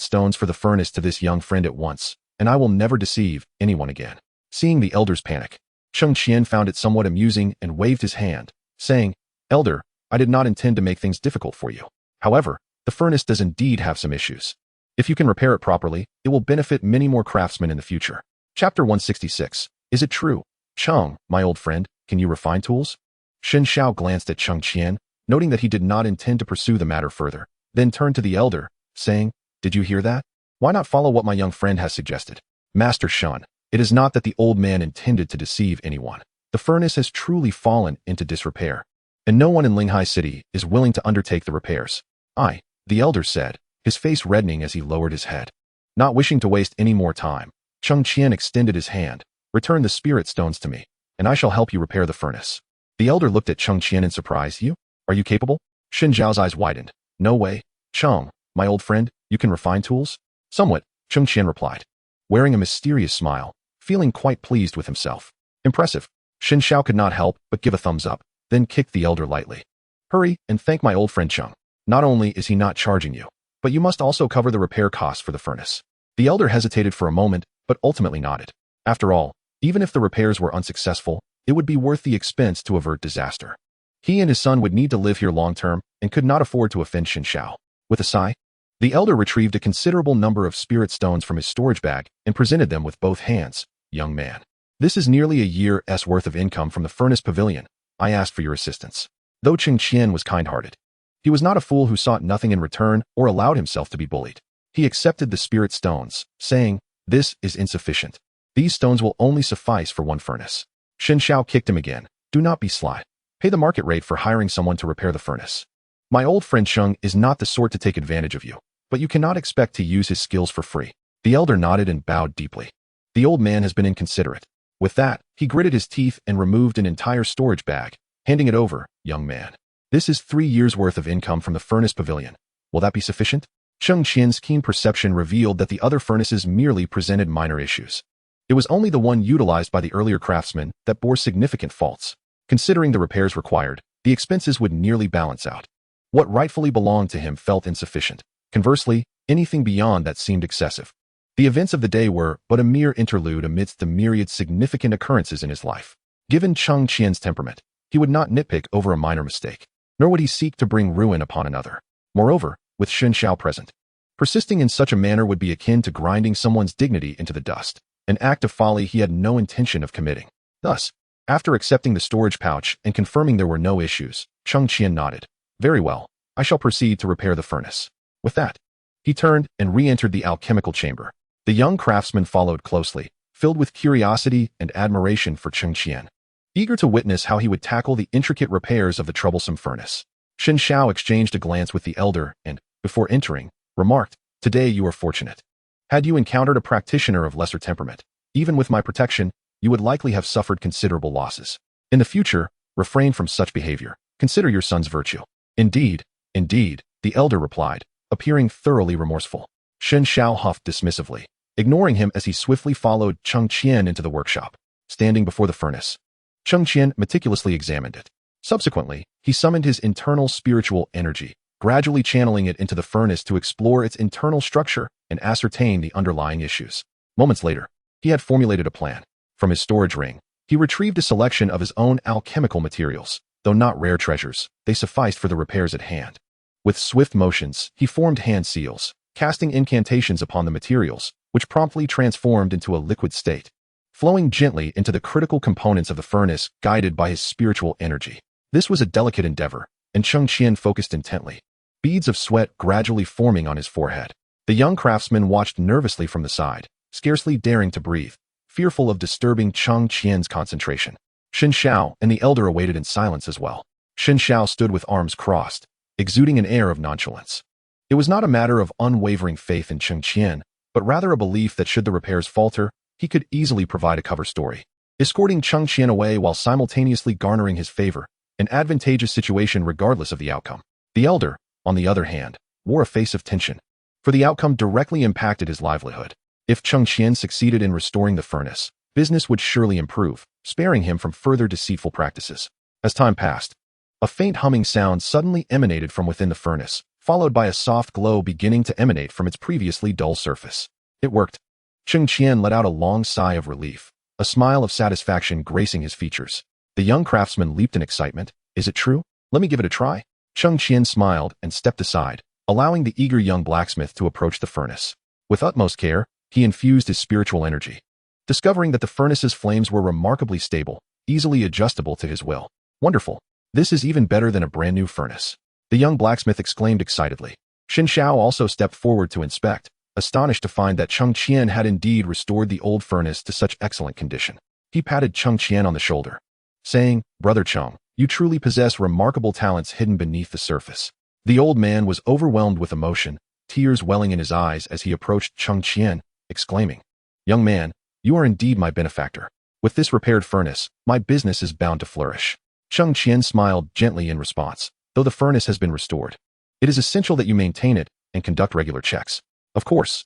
stones for the furnace to this young friend at once, and I will never deceive anyone again." Seeing the elder's panic, Cheng Qian found it somewhat amusing and waved his hand, saying, "Elder, I did not intend to make things difficult for you. However, the furnace does indeed have some issues. If you can repair it properly, it will benefit many more craftsmen in the future." Chapter 166. Is it true? Cheng, my old friend, can you refine tools? Shen Xiao glanced at Cheng Qian, noting that he did not intend to pursue the matter further, then turned to the elder, saying, "Did you hear that? Why not follow what my young friend has suggested? Master Shen, it is not that the old man intended to deceive anyone. The furnace has truly fallen into disrepair, and no one in Linghai City is willing to undertake the repairs." The elder said, his face reddening as he lowered his head. Not wishing to waste any more time, Cheng Qian extended his hand. "Return the spirit stones to me, and I shall help you repair the furnace." The elder looked at Cheng Qian in surprise. Are you capable?" Shen Zhao's eyes widened. "No way. Cheng, my old friend, you can refine tools?" "Somewhat," Cheng Qian replied, wearing a mysterious smile, feeling quite pleased with himself. "Impressive." Shen Xiao could not help but give a thumbs up, then kicked the elder lightly. "Hurry and thank my old friend Cheng. Not only is he not charging you, but you must also cover the repair costs for the furnace." The elder hesitated for a moment, but ultimately nodded. After all, even if the repairs were unsuccessful, it would be worth the expense to avert disaster. He and his son would need to live here long-term and could not afford to offend Shen Xiao. With a sigh, the elder retrieved a considerable number of spirit stones from his storage bag and presented them with both hands. "Young man, this is nearly a year's worth of income from the furnace pavilion. I asked for your assistance." Though Cheng Qian was kind-hearted, he was not a fool who sought nothing in return or allowed himself to be bullied. He accepted the spirit stones, saying, "This is insufficient. These stones will only suffice for one furnace." Shen Xiao kicked him again. "Do not be sly. Pay the market rate for hiring someone to repair the furnace. My old friend Cheng is not the sort to take advantage of you, but you cannot expect to use his skills for free." The elder nodded and bowed deeply. The old man has been inconsiderate. With that, he gritted his teeth and removed an entire storage bag, handing it over. "Young man, this is 3 years' worth of income from the furnace pavilion. Will that be sufficient?" Cheng Qian's keen perception revealed that the other furnaces merely presented minor issues. It was only the one utilized by the earlier craftsman that bore significant faults. Considering the repairs required, the expenses would nearly balance out. What rightfully belonged to him felt insufficient. Conversely, anything beyond that seemed excessive. The events of the day were but a mere interlude amidst the myriad significant occurrences in his life. Given Cheng Qian's temperament, he would not nitpick over a minor mistake, nor would he seek to bring ruin upon another. Moreover, with Shen Xiao present, persisting in such a manner would be akin to grinding someone's dignity into the dust, an act of folly he had no intention of committing. Thus, after accepting the storage pouch and confirming there were no issues, Cheng Qian nodded. "Very well, I shall proceed to repair the furnace." With that, he turned and re-entered the alchemical chamber. The young craftsman followed closely, filled with curiosity and admiration for Cheng Qian, eager to witness how he would tackle the intricate repairs of the troublesome furnace. Shen Xiao exchanged a glance with the elder and, before entering, remarked, "Today you are fortunate. Had you encountered a practitioner of lesser temperament, even with my protection, you would likely have suffered considerable losses. In the future, refrain from such behavior. Consider your son's virtue." Indeed, the elder replied, appearing thoroughly remorseful. Shen Xiao huffed dismissively, ignoring him as he swiftly followed Cheng Qian into the workshop. Standing before the furnace, Cheng Qian meticulously examined it. Subsequently, he summoned his internal spiritual energy, gradually channeling it into the furnace to explore its internal structure and ascertain the underlying issues. Moments later, he had formulated a plan. From his storage ring, he retrieved a selection of his own alchemical materials. Though not rare treasures, they sufficed for the repairs at hand. With swift motions, he formed hand seals, casting incantations upon the materials, which promptly transformed into a liquid state, flowing gently into the critical components of the furnace, guided by his spiritual energy. This was a delicate endeavor, and Cheng Qian focused intently, beads of sweat gradually forming on his forehead. The young craftsman watched nervously from the side, scarcely daring to breathe, fearful of disturbing Cheng Qian's concentration. Shen Xiao and the elder awaited in silence as well. Shen Xiao stood with arms crossed, exuding an air of nonchalance. It was not a matter of unwavering faith in Cheng Qian, but rather a belief that should the repairs falter, he could easily provide a cover story, escorting Cheng Qian away while simultaneously garnering his favor, an advantageous situation regardless of the outcome. The elder, on the other hand, wore a face of tension, for the outcome directly impacted his livelihood. If Cheng Qian succeeded in restoring the furnace, business would surely improve, sparing him from further deceitful practices. As time passed, a faint humming sound suddenly emanated from within the furnace, followed by a soft glow beginning to emanate from its previously dull surface. It worked. Cheng Qian let out a long sigh of relief, a smile of satisfaction gracing his features. The young craftsman leaped in excitement. Is it true? Let me give it a try. Cheng Qian smiled and stepped aside, allowing the eager young blacksmith to approach the furnace. With utmost care, he infused his spiritual energy, discovering that the furnace's flames were remarkably stable, easily adjustable to his will. Wonderful. This is even better than a brand new furnace. The young blacksmith exclaimed excitedly. Xin Xiao also stepped forward to inspect, astonished to find that Cheng Qian had indeed restored the old furnace to such excellent condition. He patted Cheng Qian on the shoulder, saying, Brother Cheng, you truly possess remarkable talents hidden beneath the surface. The old man was overwhelmed with emotion, tears welling in his eyes as he approached Cheng Qian, exclaiming, Young man, you are indeed my benefactor. With this repaired furnace, my business is bound to flourish. Cheng Qian smiled gently in response, though the furnace has been restored. It is essential that you maintain it and conduct regular checks. Of course,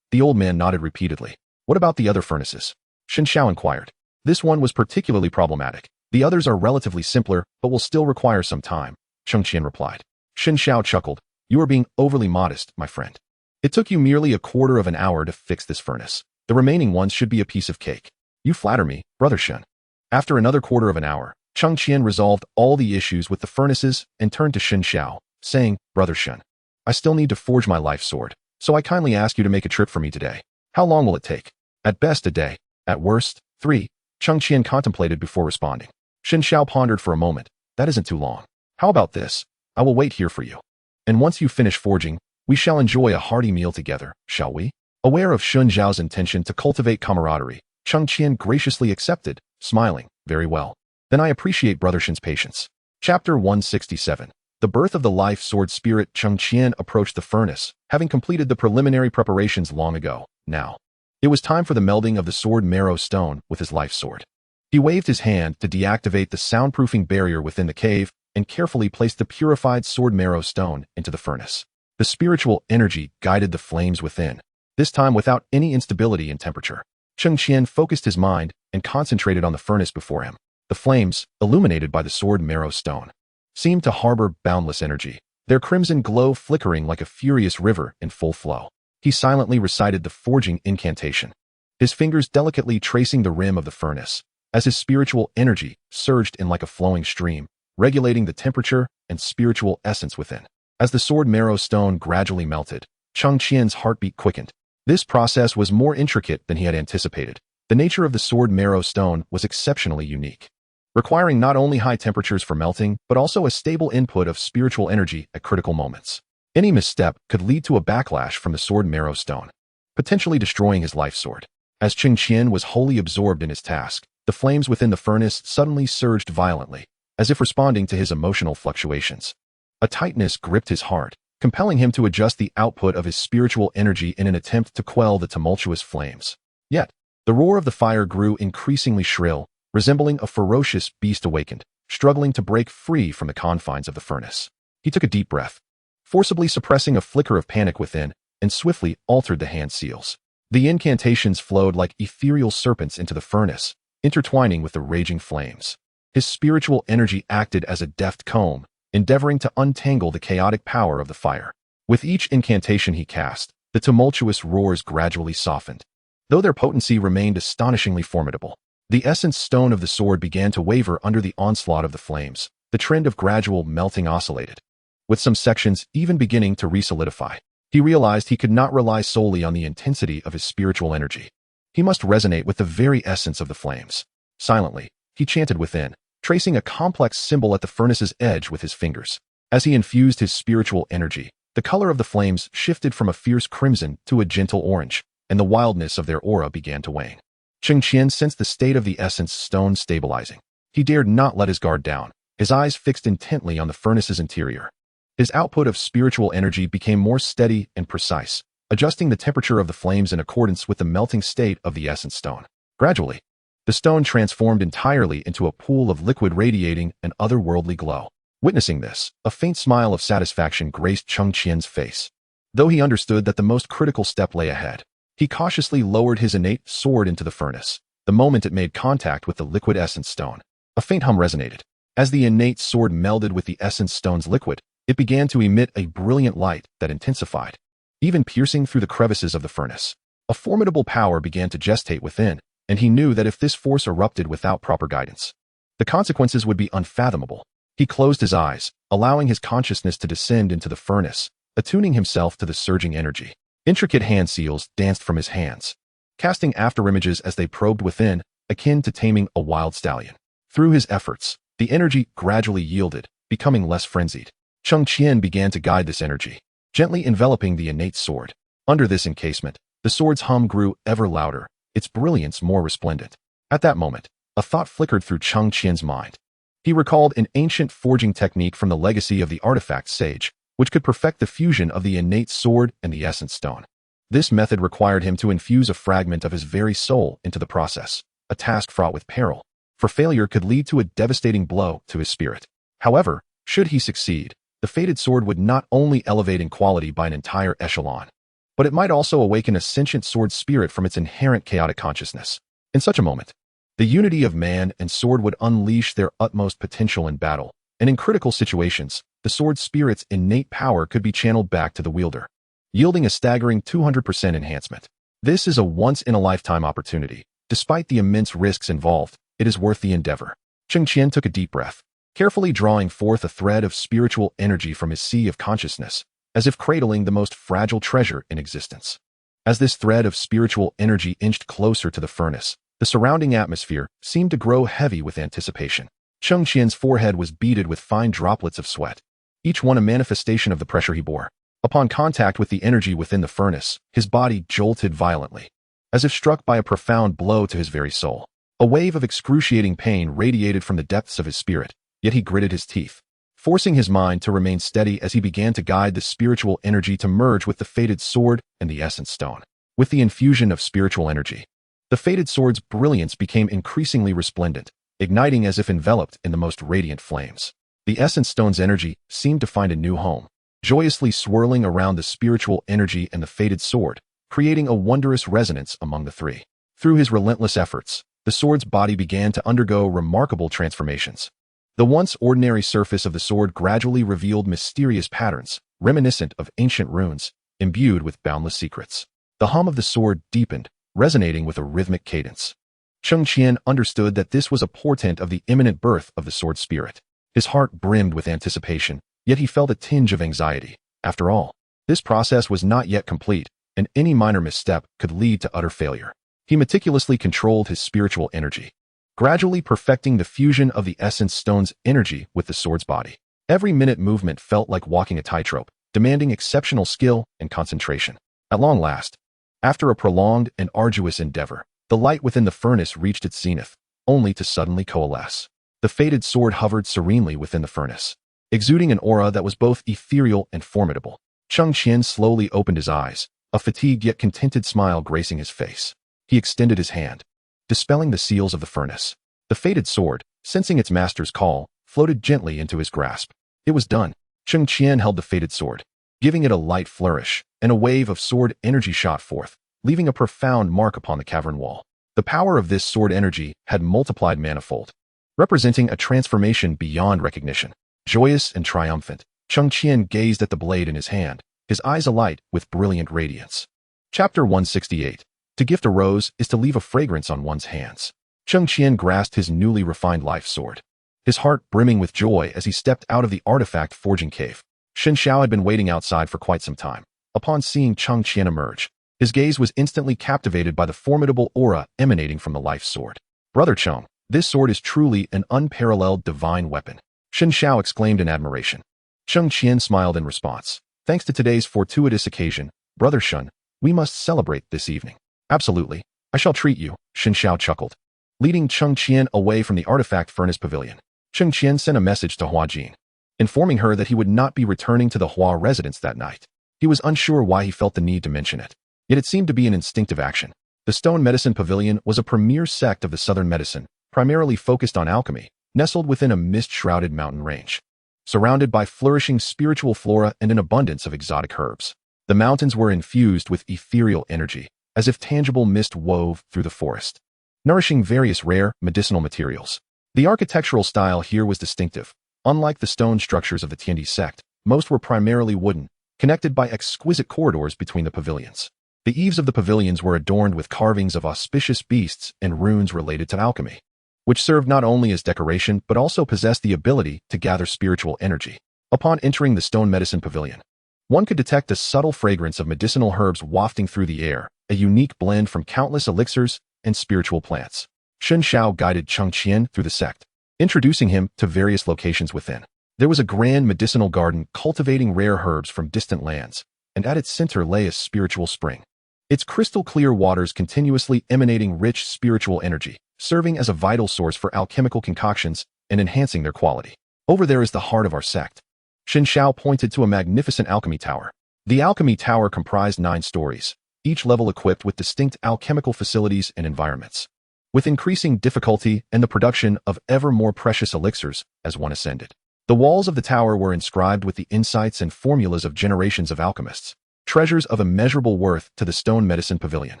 the old man nodded repeatedly. What about the other furnaces? Xin Xiao inquired. This one was particularly problematic. The others are relatively simpler, but will still require some time, Cheng Qian replied. Xin Xiao chuckled. You are being overly modest, my friend. It took you merely a quarter of an hour to fix this furnace. The remaining ones should be a piece of cake. You flatter me, Brother Shen. After another quarter of an hour, Cheng Qian resolved all the issues with the furnaces and turned to Xin Xiao, saying, Brother Shen, I still need to forge my life sword, so I kindly ask you to make a trip for me today. How long will it take? At best, a day. At worst, 3. Cheng Qian contemplated before responding. Xin Xiao pondered for a moment. That isn't too long. How about this? I will wait here for you. And once you finish forging, we shall enjoy a hearty meal together, shall we? Aware of Xun Zhao's intention to cultivate camaraderie, Cheng Qian graciously accepted, smiling. Very well. Then I appreciate Brother Shen's patience. Chapter 167. The birth of the life sword spirit. Cheng Qian approached the furnace, having completed the preliminary preparations long ago. Now, it was time for the melding of the sword marrow stone with his life sword. He waved his hand to deactivate the soundproofing barrier within the cave and carefully placed the purified sword marrow stone into the furnace. The spiritual energy guided the flames within, this time without any instability in temperature. Cheng Qian focused his mind and concentrated on the furnace before him. The flames, illuminated by the sword marrow stone, seemed to harbor boundless energy, their crimson glow flickering like a furious river in full flow. He silently recited the forging incantation, his fingers delicately tracing the rim of the furnace, as his spiritual energy surged in like a flowing stream, regulating the temperature and spiritual essence within. As the sword marrow stone gradually melted, Cheng Qian's heartbeat quickened. This process was more intricate than he had anticipated. The nature of the sword marrow stone was exceptionally unique, requiring not only high temperatures for melting, but also a stable input of spiritual energy at critical moments. Any misstep could lead to a backlash from the sword marrow stone, potentially destroying his life sword. As Cheng Qian was wholly absorbed in his task, the flames within the furnace suddenly surged violently, as if responding to his emotional fluctuations. A tightness gripped his heart, compelling him to adjust the output of his spiritual energy in an attempt to quell the tumultuous flames. Yet, the roar of the fire grew increasingly shrill, resembling a ferocious beast awakened, struggling to break free from the confines of the furnace. He took a deep breath, forcibly suppressing a flicker of panic within, and swiftly altered the hand seals. The incantations flowed like ethereal serpents into the furnace, intertwining with the raging flames. His spiritual energy acted as a deft comb, endeavoring to untangle the chaotic power of the fire. With each incantation he cast, the tumultuous roars gradually softened, though their potency remained astonishingly formidable. The essence stone of the sword began to waver under the onslaught of the flames. The trend of gradual melting oscillated, with some sections even beginning to re-solidify. He realized he could not rely solely on the intensity of his spiritual energy. He must resonate with the very essence of the flames. Silently, he chanted within, tracing a complex symbol at the furnace's edge with his fingers. As he infused his spiritual energy, the color of the flames shifted from a fierce crimson to a gentle orange, and the wildness of their aura began to wane. Cheng Qian sensed the state of the essence stone stabilizing. He dared not let his guard down, his eyes fixed intently on the furnace's interior. His output of spiritual energy became more steady and precise, adjusting the temperature of the flames in accordance with the melting state of the essence stone. Gradually, the stone transformed entirely into a pool of liquid radiating an otherworldly glow. Witnessing this, a faint smile of satisfaction graced Cheng Qian's face. Though he understood that the most critical step lay ahead, he cautiously lowered his innate sword into the furnace. The moment it made contact with the liquid essence stone, a faint hum resonated. As the innate sword melded with the essence stone's liquid, it began to emit a brilliant light that intensified, even piercing through the crevices of the furnace. A formidable power began to gestate within, and he knew that if this force erupted without proper guidance, the consequences would be unfathomable. He closed his eyes, allowing his consciousness to descend into the furnace, attuning himself to the surging energy. Intricate hand seals danced from his hands, casting afterimages as they probed within, akin to taming a wild stallion. Through his efforts, the energy gradually yielded, becoming less frenzied. Cheng Qian began to guide this energy, gently enveloping the innate sword. Under this encasement, the sword's hum grew ever louder, its brilliance more resplendent. At that moment, a thought flickered through Cheng Qian's mind. He recalled an ancient forging technique from the legacy of the artifact sage, which could perfect the fusion of the innate sword and the essence stone. This method required him to infuse a fragment of his very soul into the process, a task fraught with peril, for failure could lead to a devastating blow to his spirit. However, should he succeed, the fated sword would not only elevate in quality by an entire echelon, but it might also awaken a sentient sword spirit from its inherent chaotic consciousness. In such a moment, the unity of man and sword would unleash their utmost potential in battle, and in critical situations, the sword spirit's innate power could be channeled back to the wielder, yielding a staggering 200% enhancement. This is a once-in-a-lifetime opportunity. Despite the immense risks involved, it is worth the endeavor. Cheng Qian took a deep breath, carefully drawing forth a thread of spiritual energy from his sea of consciousness, as if cradling the most fragile treasure in existence. As this thread of spiritual energy inched closer to the furnace, the surrounding atmosphere seemed to grow heavy with anticipation. Cheng Qian's forehead was beaded with fine droplets of sweat, each one a manifestation of the pressure he bore. Upon contact with the energy within the furnace, his body jolted violently, as if struck by a profound blow to his very soul. A wave of excruciating pain radiated from the depths of his spirit, yet he gritted his teeth, forcing his mind to remain steady as he began to guide the spiritual energy to merge with the fated sword and the essence stone. With the infusion of spiritual energy, the fated sword's brilliance became increasingly resplendent, igniting as if enveloped in the most radiant flames. The essence stone's energy seemed to find a new home, joyously swirling around the spiritual energy and the fated sword, creating a wondrous resonance among the three. Through his relentless efforts, the sword's body began to undergo remarkable transformations. The once ordinary surface of the sword gradually revealed mysterious patterns, reminiscent of ancient runes, imbued with boundless secrets. The hum of the sword deepened, resonating with a rhythmic cadence. Cheng Qian understood that this was a portent of the imminent birth of the sword spirit. His heart brimmed with anticipation, yet he felt a tinge of anxiety. After all, this process was not yet complete, and any minor misstep could lead to utter failure. He meticulously controlled his spiritual energy, gradually perfecting the fusion of the essence stone's energy with the sword's body. Every minute movement felt like walking a tightrope, demanding exceptional skill and concentration. At long last, after a prolonged and arduous endeavor, the light within the furnace reached its zenith, only to suddenly coalesce. The fated sword hovered serenely within the furnace, exuding an aura that was both ethereal and formidable. Cheng Qian slowly opened his eyes, a fatigued yet contented smile gracing his face. He extended his hand, dispelling the seals of the furnace. The fated sword, sensing its master's call, floated gently into his grasp. It was done. Cheng Qian held the fated sword, giving it a light flourish, and a wave of sword energy shot forth, leaving a profound mark upon the cavern wall. The power of this sword energy had multiplied manifold, representing a transformation beyond recognition. Joyous and triumphant, Cheng Qian gazed at the blade in his hand, his eyes alight with brilliant radiance. Chapter 168. To gift a rose is to leave a fragrance on one's hands. Cheng Qian grasped his newly refined life sword, his heart brimming with joy as he stepped out of the artifact forging cave. Shen Xiao had been waiting outside for quite some time. Upon seeing Cheng Qian emerge, his gaze was instantly captivated by the formidable aura emanating from the life sword. Brother Cheng, this sword is truly an unparalleled divine weapon, Shen Xiao exclaimed in admiration. Cheng Qian smiled in response. Thanks to today's fortuitous occasion, Brother Shen, we must celebrate this evening. Absolutely. I shall treat you, Shen Xiao chuckled. Leading Cheng Qian away from the artifact furnace pavilion, Cheng Qian sent a message to Hua Jin, informing her that he would not be returning to the Hua residence that night. He was unsure why he felt the need to mention it, yet it seemed to be an instinctive action. The Stone Medicine Pavilion was a premier sect of the Southern medicine, primarily focused on alchemy, nestled within a mist-shrouded mountain range, surrounded by flourishing spiritual flora and an abundance of exotic herbs. The mountains were infused with ethereal energy, as if tangible mist wove through the forest, nourishing various rare, medicinal materials. The architectural style here was distinctive. Unlike the stone structures of the Tiandi sect, most were primarily wooden, connected by exquisite corridors between the pavilions. The eaves of the pavilions were adorned with carvings of auspicious beasts and runes related to alchemy, which served not only as decoration but also possessed the ability to gather spiritual energy. Upon entering the stone medicine pavilion, one could detect a subtle fragrance of medicinal herbs wafting through the air, a unique blend from countless elixirs and spiritual plants. Cheng Qian guided Cheng Qian through the sect, introducing him to various locations within. There was a grand medicinal garden cultivating rare herbs from distant lands, and at its center lay a spiritual spring, its crystal-clear waters continuously emanating rich spiritual energy, serving as a vital source for alchemical concoctions and enhancing their quality. Over there is the heart of our sect. Cheng Qian pointed to a magnificent alchemy tower. The alchemy tower comprised 9 stories, each level equipped with distinct alchemical facilities and environments, with increasing difficulty and the production of ever more precious elixirs as one ascended. The walls of the tower were inscribed with the insights and formulas of generations of alchemists, treasures of immeasurable worth to the stone medicine pavilion.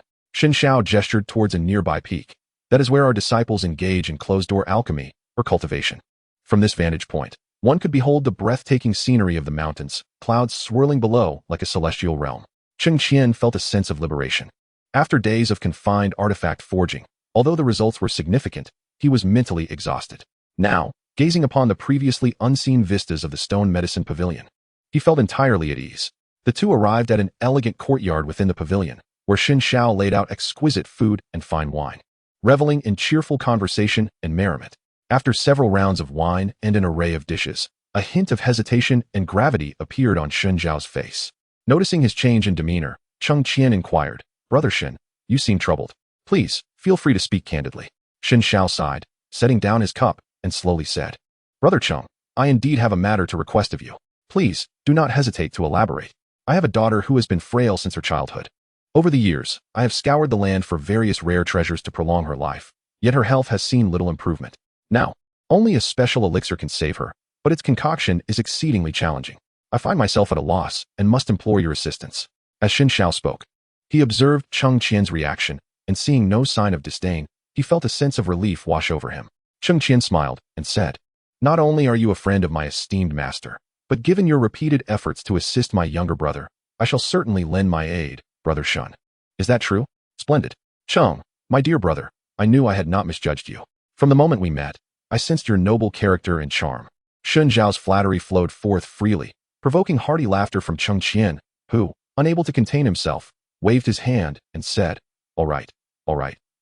Cheng Qian gestured towards a nearby peak. That is where our disciples engage in closed-door alchemy or cultivation. From this vantage point, one could behold the breathtaking scenery of the mountains, clouds swirling below like a celestial realm. Cheng Qian felt a sense of liberation. After days of confined artifact forging, although the results were significant, he was mentally exhausted. Now, gazing upon the previously unseen vistas of the stone medicine pavilion, he felt entirely at ease. The two arrived at an elegant courtyard within the pavilion, where Cheng Qian laid out exquisite food and fine wine, reveling in cheerful conversation and merriment. After several rounds of wine and an array of dishes, a hint of hesitation and gravity appeared on Cheng Qiao's face. Noticing his change in demeanor, Cheng Qian inquired, "Brother Shen, you seem troubled. Please, feel free to speak candidly." Cheng Qian sighed, setting down his cup, and slowly said, "Brother Cheng, I indeed have a matter to request of you. Please, do not hesitate to elaborate. I have a daughter who has been frail since her childhood. Over the years, I have scoured the land for various rare treasures to prolong her life, yet her health has seen little improvement. Now, only a special elixir can save her, but its concoction is exceedingly challenging. I find myself at a loss and must implore your assistance." As Cheng Qian spoke, he observed Cheng Qian's reaction, and seeing no sign of disdain, he felt a sense of relief wash over him. Cheng Qian smiled and said, "Not only are you a friend of my esteemed master, but given your repeated efforts to assist my younger brother, I shall certainly lend my aid, Brother Shen. Is that true? Splendid. Cheng, my dear brother, I knew I had not misjudged you. From the moment we met, I sensed your noble character and charm." Cheng Qiao's flattery flowed forth freely, provoking hearty laughter from Cheng Qian, who, unable to contain himself, waved his hand and said, all right,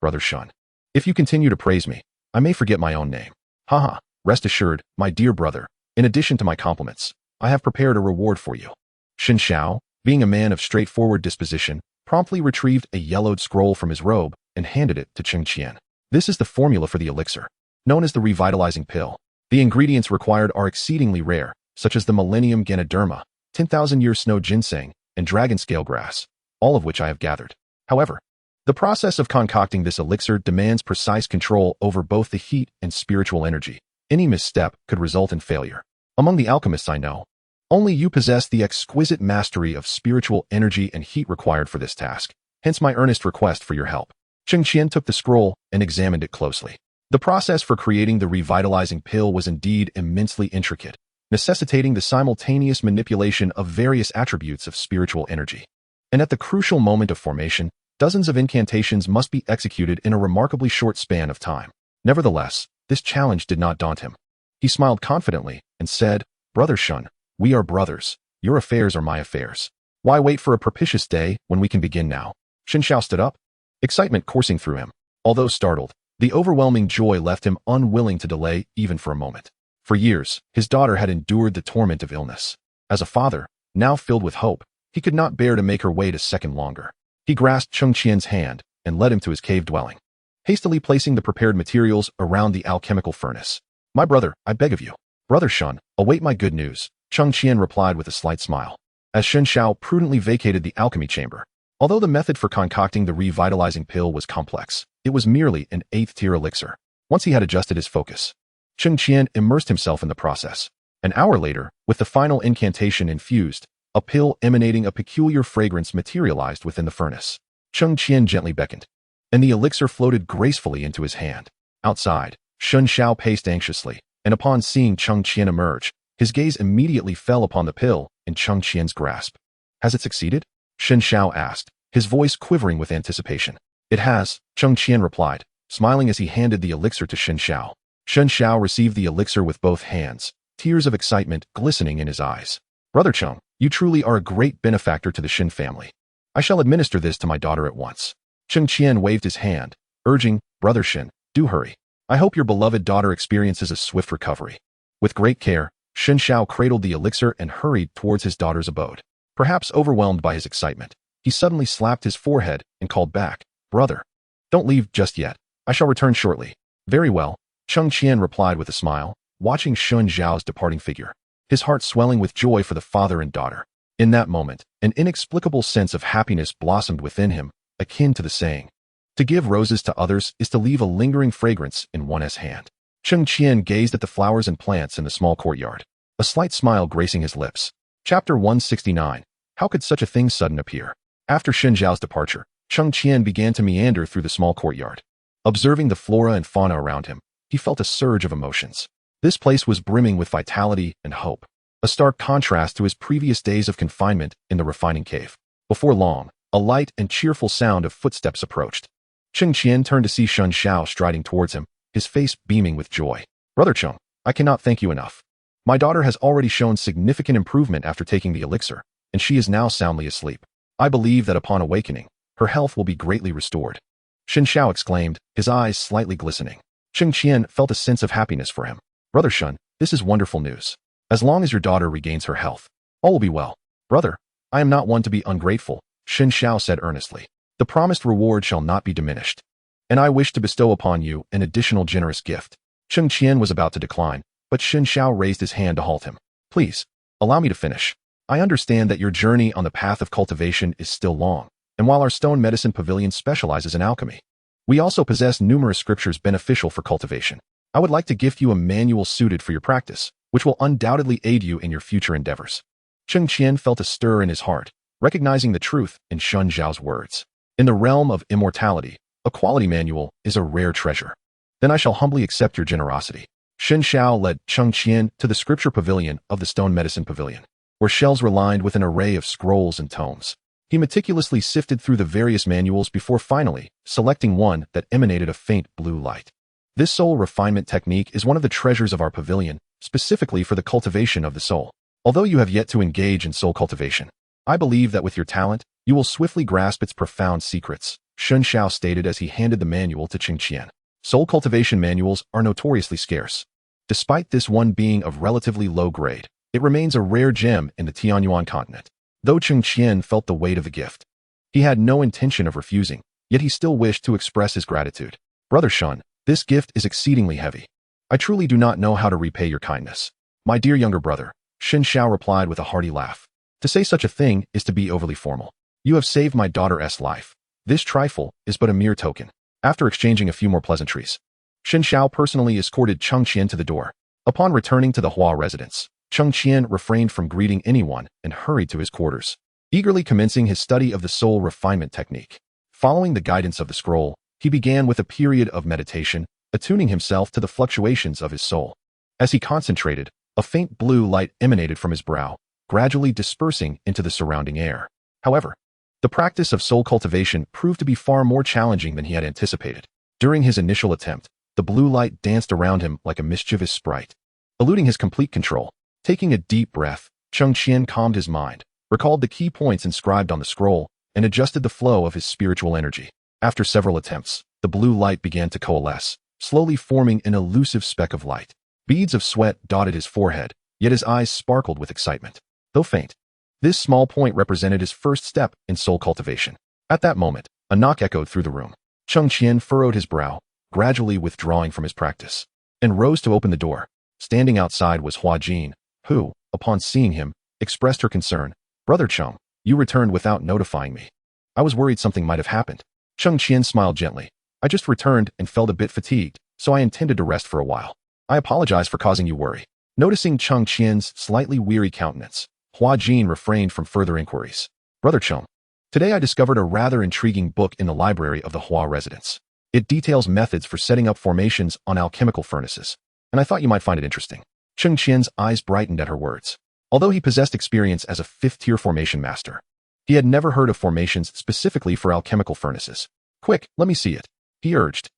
Brother Shen. If you continue to praise me, I may forget my own name. Haha, rest assured, my dear brother, in addition to my compliments, I have prepared a reward for you." Cheng Qian, being a man of straightforward disposition, promptly retrieved a yellowed scroll from his robe and handed it to Cheng Qian. "This is the formula for the elixir, known as the revitalizing pill. The ingredients required are exceedingly rare, such as the Millennium Ganoderma, 10,000-year snow ginseng, and dragon scale grass, all of which I have gathered. However, the process of concocting this elixir demands precise control over both the heat and spiritual energy. Any misstep could result in failure. Among the alchemists I know, only you possess the exquisite mastery of spiritual energy and heat required for this task, hence my earnest request for your help." Cheng Qian took the scroll and examined it closely. The process for creating the revitalizing pill was indeed immensely intricate, necessitating the simultaneous manipulation of various attributes of spiritual energy. And at the crucial moment of formation, dozens of incantations must be executed in a remarkably short span of time. Nevertheless, this challenge did not daunt him. He smiled confidently and said, "Brother Shen, we are brothers. Your affairs are my affairs. Why wait for a propitious day when we can begin now?" Cheng Qian stood up, excitement coursing through him. Although startled, the overwhelming joy left him unwilling to delay even for a moment. For years, his daughter had endured the torment of illness. As a father, now filled with hope, he could not bear to make her wait a second longer. He grasped Cheng Qian's hand and led him to his cave dwelling, hastily placing the prepared materials around the alchemical furnace. "My brother, I beg of you." "Brother Shen, await my good news," Cheng Qian replied with a slight smile, as Cheng Qian prudently vacated the alchemy chamber. Although the method for concocting the revitalizing pill was complex, it was merely an 8th-tier elixir. Once he had adjusted his focus, Cheng Qian immersed himself in the process. An hour later, with the final incantation infused, a pill emanating a peculiar fragrance materialized within the furnace. Cheng Qian gently beckoned, and the elixir floated gracefully into his hand. Outside, Cheng Qian paced anxiously, and upon seeing Cheng Qian emerge, his gaze immediately fell upon the pill in Cheng Qian's grasp. "Has it succeeded?" Cheng Qian asked, his voice quivering with anticipation. It has, Cheng Qian replied, smiling as he handed the elixir to Shen Xiao. Shen Xiao received the elixir with both hands, tears of excitement glistening in his eyes. Brother Cheng, you truly are a great benefactor to the Shen family. I shall administer this to my daughter at once. Cheng Qian waved his hand, urging, Brother Shen, do hurry. I hope your beloved daughter experiences a swift recovery. With great care, Shen Xiao cradled the elixir and hurried towards his daughter's abode. Perhaps overwhelmed by his excitement, he suddenly slapped his forehead and called back, Brother, don't leave just yet. I shall return shortly. Very well, Cheng Qian replied with a smile, watching Shen Xiao's departing figure, his heart swelling with joy for the father and daughter. In that moment, an inexplicable sense of happiness blossomed within him, akin to the saying, to give roses to others is to leave a lingering fragrance in one's hand. Cheng Qian gazed at the flowers and plants in the small courtyard, a slight smile gracing his lips. Chapter 169. How could such a thing sudden appear? After Shen Xiao's departure, Cheng Qian began to meander through the small courtyard. Observing the flora and fauna around him, he felt a surge of emotions. This place was brimming with vitality and hope, a stark contrast to his previous days of confinement in the refining cave. Before long, a light and cheerful sound of footsteps approached. Cheng Qian turned to see Shen Xiao striding towards him, his face beaming with joy. Brother Cheng, I cannot thank you enough. My daughter has already shown significant improvement after taking the elixir, and she is now soundly asleep. I believe that upon awakening, her health will be greatly restored. Shen Xiao exclaimed, his eyes slightly glistening. Cheng Qian felt a sense of happiness for him. Brother Shen, this is wonderful news. As long as your daughter regains her health, all will be well. Brother, I am not one to be ungrateful, Shen Xiao said earnestly. The promised reward shall not be diminished, and I wish to bestow upon you an additional generous gift. Cheng Qian was about to decline, but Shen Xiao raised his hand to halt him. Please, allow me to finish. I understand that your journey on the path of cultivation is still long, and while our stone medicine pavilion specializes in alchemy, we also possess numerous scriptures beneficial for cultivation. I would like to gift you a manual suited for your practice, which will undoubtedly aid you in your future endeavors. Cheng Qian felt a stir in his heart, recognizing the truth in Shen Xiao's words. In the realm of immortality, a quality manual is a rare treasure. Then I shall humbly accept your generosity. Shen Xiao led Cheng Qian to the scripture pavilion of the stone medicine pavilion, where shelves were lined with an array of scrolls and tomes. He meticulously sifted through the various manuals before finally selecting one that emanated a faint blue light. This soul refinement technique is one of the treasures of our pavilion, specifically for the cultivation of the soul. Although you have yet to engage in soul cultivation, I believe that with your talent, you will swiftly grasp its profound secrets, Shen Xiao stated as he handed the manual to Cheng Qian. Soul cultivation manuals are notoriously scarce. Despite this one being of relatively low grade, it remains a rare gem in the Tianyuan continent. Though Cheng Qian felt the weight of the gift, he had no intention of refusing, yet he still wished to express his gratitude. Brother Shen, this gift is exceedingly heavy. I truly do not know how to repay your kindness. My dear younger brother, Shen Xiao replied with a hearty laugh. To say such a thing is to be overly formal. You have saved my daughter's life. This trifle is but a mere token. After exchanging a few more pleasantries, Shen Xiao personally escorted Cheng Qian to the door. Upon returning to the Hua residence, Cheng Qian refrained from greeting anyone and hurried to his quarters, eagerly commencing his study of the soul refinement technique. Following the guidance of the scroll, he began with a period of meditation, attuning himself to the fluctuations of his soul. As he concentrated, a faint blue light emanated from his brow, gradually dispersing into the surrounding air. However, the practice of soul cultivation proved to be far more challenging than he had anticipated. During his initial attempt, the blue light danced around him like a mischievous sprite, eluding his complete control. Taking a deep breath, Cheng Qian calmed his mind, recalled the key points inscribed on the scroll, and adjusted the flow of his spiritual energy. After several attempts, the blue light began to coalesce, slowly forming an elusive speck of light. Beads of sweat dotted his forehead, yet his eyes sparkled with excitement. Though faint, this small point represented his first step in soul cultivation. At that moment, a knock echoed through the room. Cheng Qian furrowed his brow, gradually withdrawing from his practice, and rose to open the door. Standing outside was Hua Jin, who, upon seeing him, expressed her concern. Brother Cheng, you returned without notifying me. I was worried something might have happened. Cheng Qian smiled gently. I just returned and felt a bit fatigued, so I intended to rest for a while. I apologize for causing you worry. Noticing Cheng Qian's slightly weary countenance, Hua Jin refrained from further inquiries. Brother Cheng, today I discovered a rather intriguing book in the library of the Hua residence. It details methods for setting up formations on alchemical furnaces, and I thought you might find it interesting. Cheng Qian's eyes brightened at her words. Although he possessed experience as a fifth-tier formation master, He had never heard of formations specifically for alchemical furnaces. "Quick, let me see it," he urged.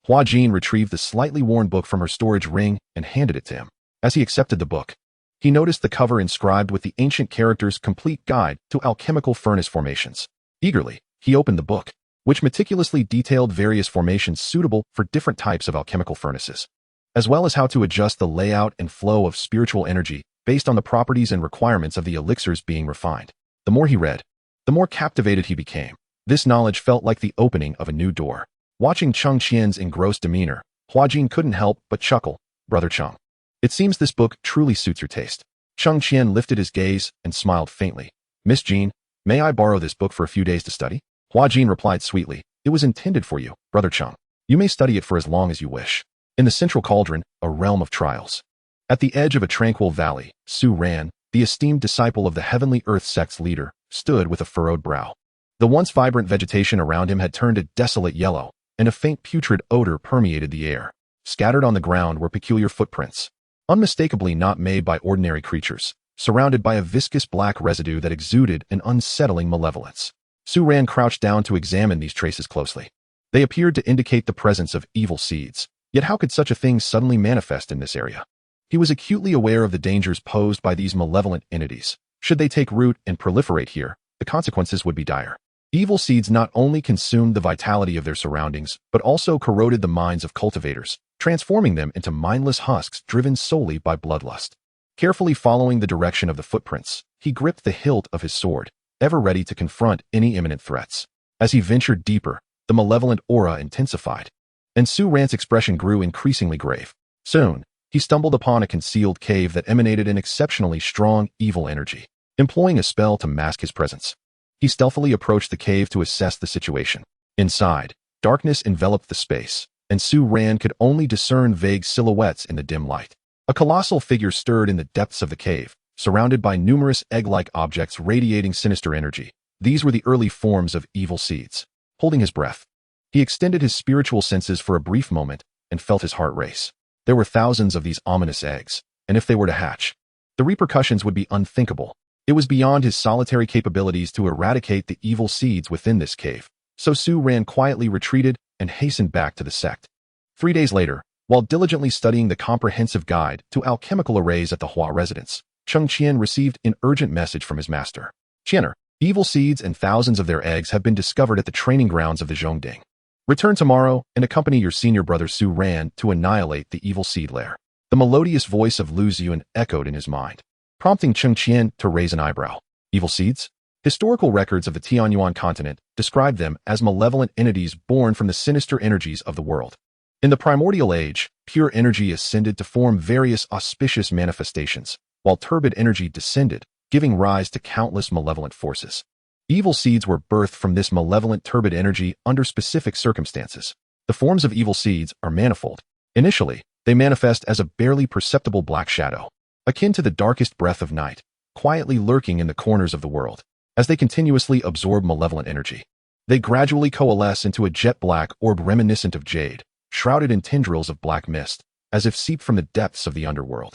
Hua Jin retrieved the slightly worn book from her storage ring and handed it to him. As he accepted the book, he noticed the cover inscribed with the ancient characters "Complete Guide to Alchemical Furnace Formations." Eagerly, he opened the book, which meticulously detailed various formations suitable for different types of alchemical furnaces, as well as how to adjust the layout and flow of spiritual energy based on the properties and requirements of the elixirs being refined. The more he read, the more captivated he became. This knowledge felt like the opening of a new door. Watching Cheng Qian's engrossed demeanor, Hua Jin couldn't help but chuckle. "Brother Cheng, it seems this book truly suits your taste." Cheng Qian lifted his gaze and smiled faintly. "Miss Jin, may I borrow this book for a few days to study?" Hua Jin replied sweetly. "It was intended for you, Brother Cheng. You may study it for as long as you wish." In the central cauldron, a realm of trials. At the edge of a tranquil valley, Su Ran, the esteemed disciple of the Heavenly Earth sect's leader, stood with a furrowed brow. The once vibrant vegetation around him had turned a desolate yellow, and a faint putrid odor permeated the air. Scattered on the ground were peculiar footprints, unmistakably not made by ordinary creatures, surrounded by a viscous black residue that exuded an unsettling malevolence. Su Ran crouched down to examine these traces closely. They appeared to indicate the presence of evil seeds, yet how could such a thing suddenly manifest in this area? He was acutely aware of the dangers posed by these malevolent entities. Should they take root and proliferate here, the consequences would be dire. Evil seeds not only consumed the vitality of their surroundings, but also corroded the minds of cultivators, transforming them into mindless husks driven solely by bloodlust. Carefully following the direction of the footprints, he gripped the hilt of his sword, ever ready to confront any imminent threats. As he ventured deeper, the malevolent aura intensified, and Su Ran's expression grew increasingly grave. Soon, he stumbled upon a concealed cave that emanated an exceptionally strong evil energy. Employing a spell to mask his presence, he stealthily approached the cave to assess the situation. Inside, darkness enveloped the space, and Su Ran could only discern vague silhouettes in the dim light. A colossal figure stirred in the depths of the cave, surrounded by numerous egg-like objects radiating sinister energy. These were the early forms of evil seeds. Holding his breath, he extended his spiritual senses for a brief moment and felt his heart race. There were thousands of these ominous eggs, and if they were to hatch, the repercussions would be unthinkable. It was beyond his solitary capabilities to eradicate the evil seeds within this cave, so Su Ran quietly retreated and hastened back to the sect. 3 days later, while diligently studying the comprehensive guide to alchemical arrays at the Hua residence, Cheng Qian received an urgent message from his master. "Qianer, evil seeds and thousands of their eggs have been discovered at the training grounds of the Zhongding. Return tomorrow and accompany your senior brother Su Ran to annihilate the evil seed lair." The melodious voice of Lu Ziyuan echoed in his mind, prompting Cheng Qian to raise an eyebrow. Evil seeds? Historical records of the Tianyuan continent describe them as malevolent entities born from the sinister energies of the world. In the primordial age, pure energy ascended to form various auspicious manifestations, while turbid energy descended, giving rise to countless malevolent forces. Evil seeds were birthed from this malevolent turbid energy under specific circumstances. The forms of evil seeds are manifold. Initially, they manifest as a barely perceptible black shadow, akin to the darkest breath of night, quietly lurking in the corners of the world. As they continuously absorb malevolent energy, they gradually coalesce into a jet-black orb reminiscent of jade, shrouded in tendrils of black mist, as if seeped from the depths of the underworld.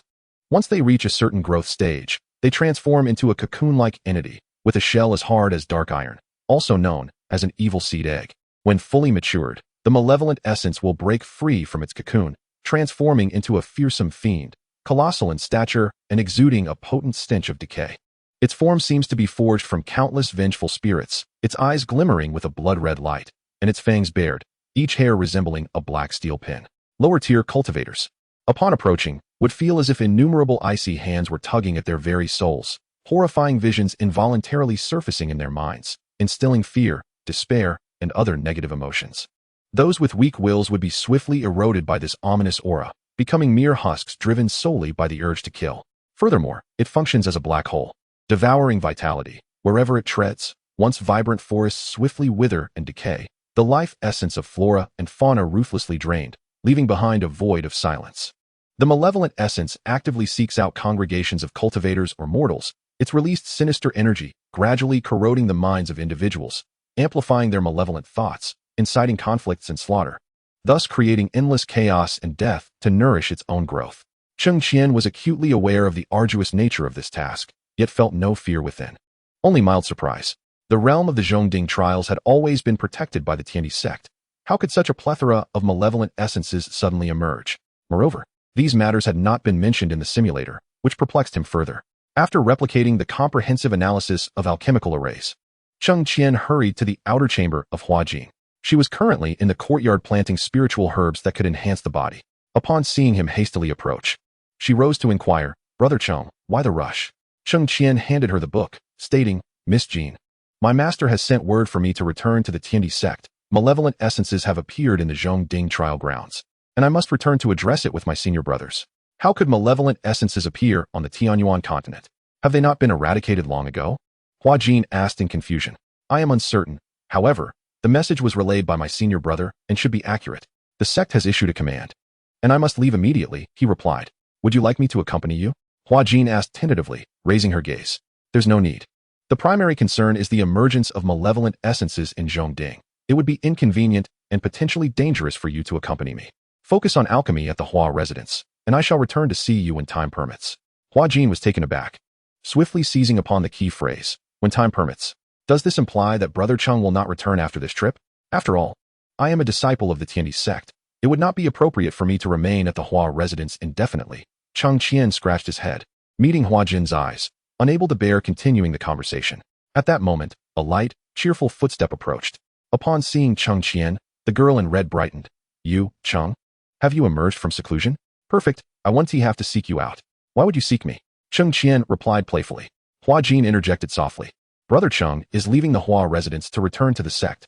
Once they reach a certain growth stage, they transform into a cocoon-like entity, with a shell as hard as dark iron, also known as an evil seed egg. When fully matured, the malevolent essence will break free from its cocoon, transforming into a fearsome fiend, colossal in stature and exuding a potent stench of decay. Its form seems to be forged from countless vengeful spirits, its eyes glimmering with a blood-red light, and its fangs bared, each hair resembling a black steel pin. Lower-tier cultivators, upon approaching, would feel as if innumerable icy hands were tugging at their very souls, horrifying visions involuntarily surfacing in their minds, instilling fear, despair, and other negative emotions. Those with weak wills would be swiftly eroded by this ominous aura, becoming mere husks driven solely by the urge to kill. Furthermore, it functions as a black hole, devouring vitality. Wherever it treads, once vibrant forests swiftly wither and decay, the life essence of flora and fauna ruthlessly drained, leaving behind a void of silence. The malevolent essence actively seeks out congregations of cultivators or mortals, its released sinister energy gradually corroding the minds of individuals, amplifying their malevolent thoughts, inciting conflicts and slaughter, thus creating endless chaos and death to nourish its own growth. Cheng Qian was acutely aware of the arduous nature of this task, yet felt no fear within. Only mild surprise. The realm of the Zhongding trials had always been protected by the Tiandi sect. How could such a plethora of malevolent essences suddenly emerge? Moreover, these matters had not been mentioned in the simulator, which perplexed him further. After replicating the comprehensive analysis of alchemical arrays, Cheng Qian hurried to the outer chamber of Huajin. She was currently in the courtyard planting spiritual herbs that could enhance the body. Upon seeing him hastily approach, she rose to inquire, "Brother Cheng, why the rush?" Cheng Qian handed her the book, stating, "Miss Jean, my master has sent word for me to return to the Tiandi sect. Malevolent essences have appeared in the Zhongding trial grounds, and I must return to address it with my senior brothers." How could malevolent essences appear on the Tianyuan continent? Have they not been eradicated long ago? Huajin asked in confusion. "I am uncertain. However, the message was relayed by my senior brother and should be accurate. The sect has issued a command, and I must leave immediately," he replied. "Would you like me to accompany you?" Huajin asked tentatively, raising her gaze. "There's no need. The primary concern is the emergence of malevolent essences in Zhongding. It would be inconvenient and potentially dangerous for you to accompany me. Focus on alchemy at the Hua residence, and I shall return to see you when time permits." Huajin was taken aback, swiftly seizing upon the key phrase, "when time permits." Does this imply that Brother Cheng will not return after this trip? After all, I am a disciple of the Tiandi sect. It would not be appropriate for me to remain at the Hua residence indefinitely. Cheng Qian scratched his head, meeting Huajin's eyes, unable to bear continuing the conversation. At that moment, a light, cheerful footstep approached. Upon seeing Cheng Qian, the girl in red brightened. "You, Cheng? Have you emerged from seclusion? Perfect, I want to have to seek you out." "Why would you seek me?" Cheng Qian replied playfully. Huajin interjected softly. "Brother Cheng is leaving the Hua residence to return to the sect."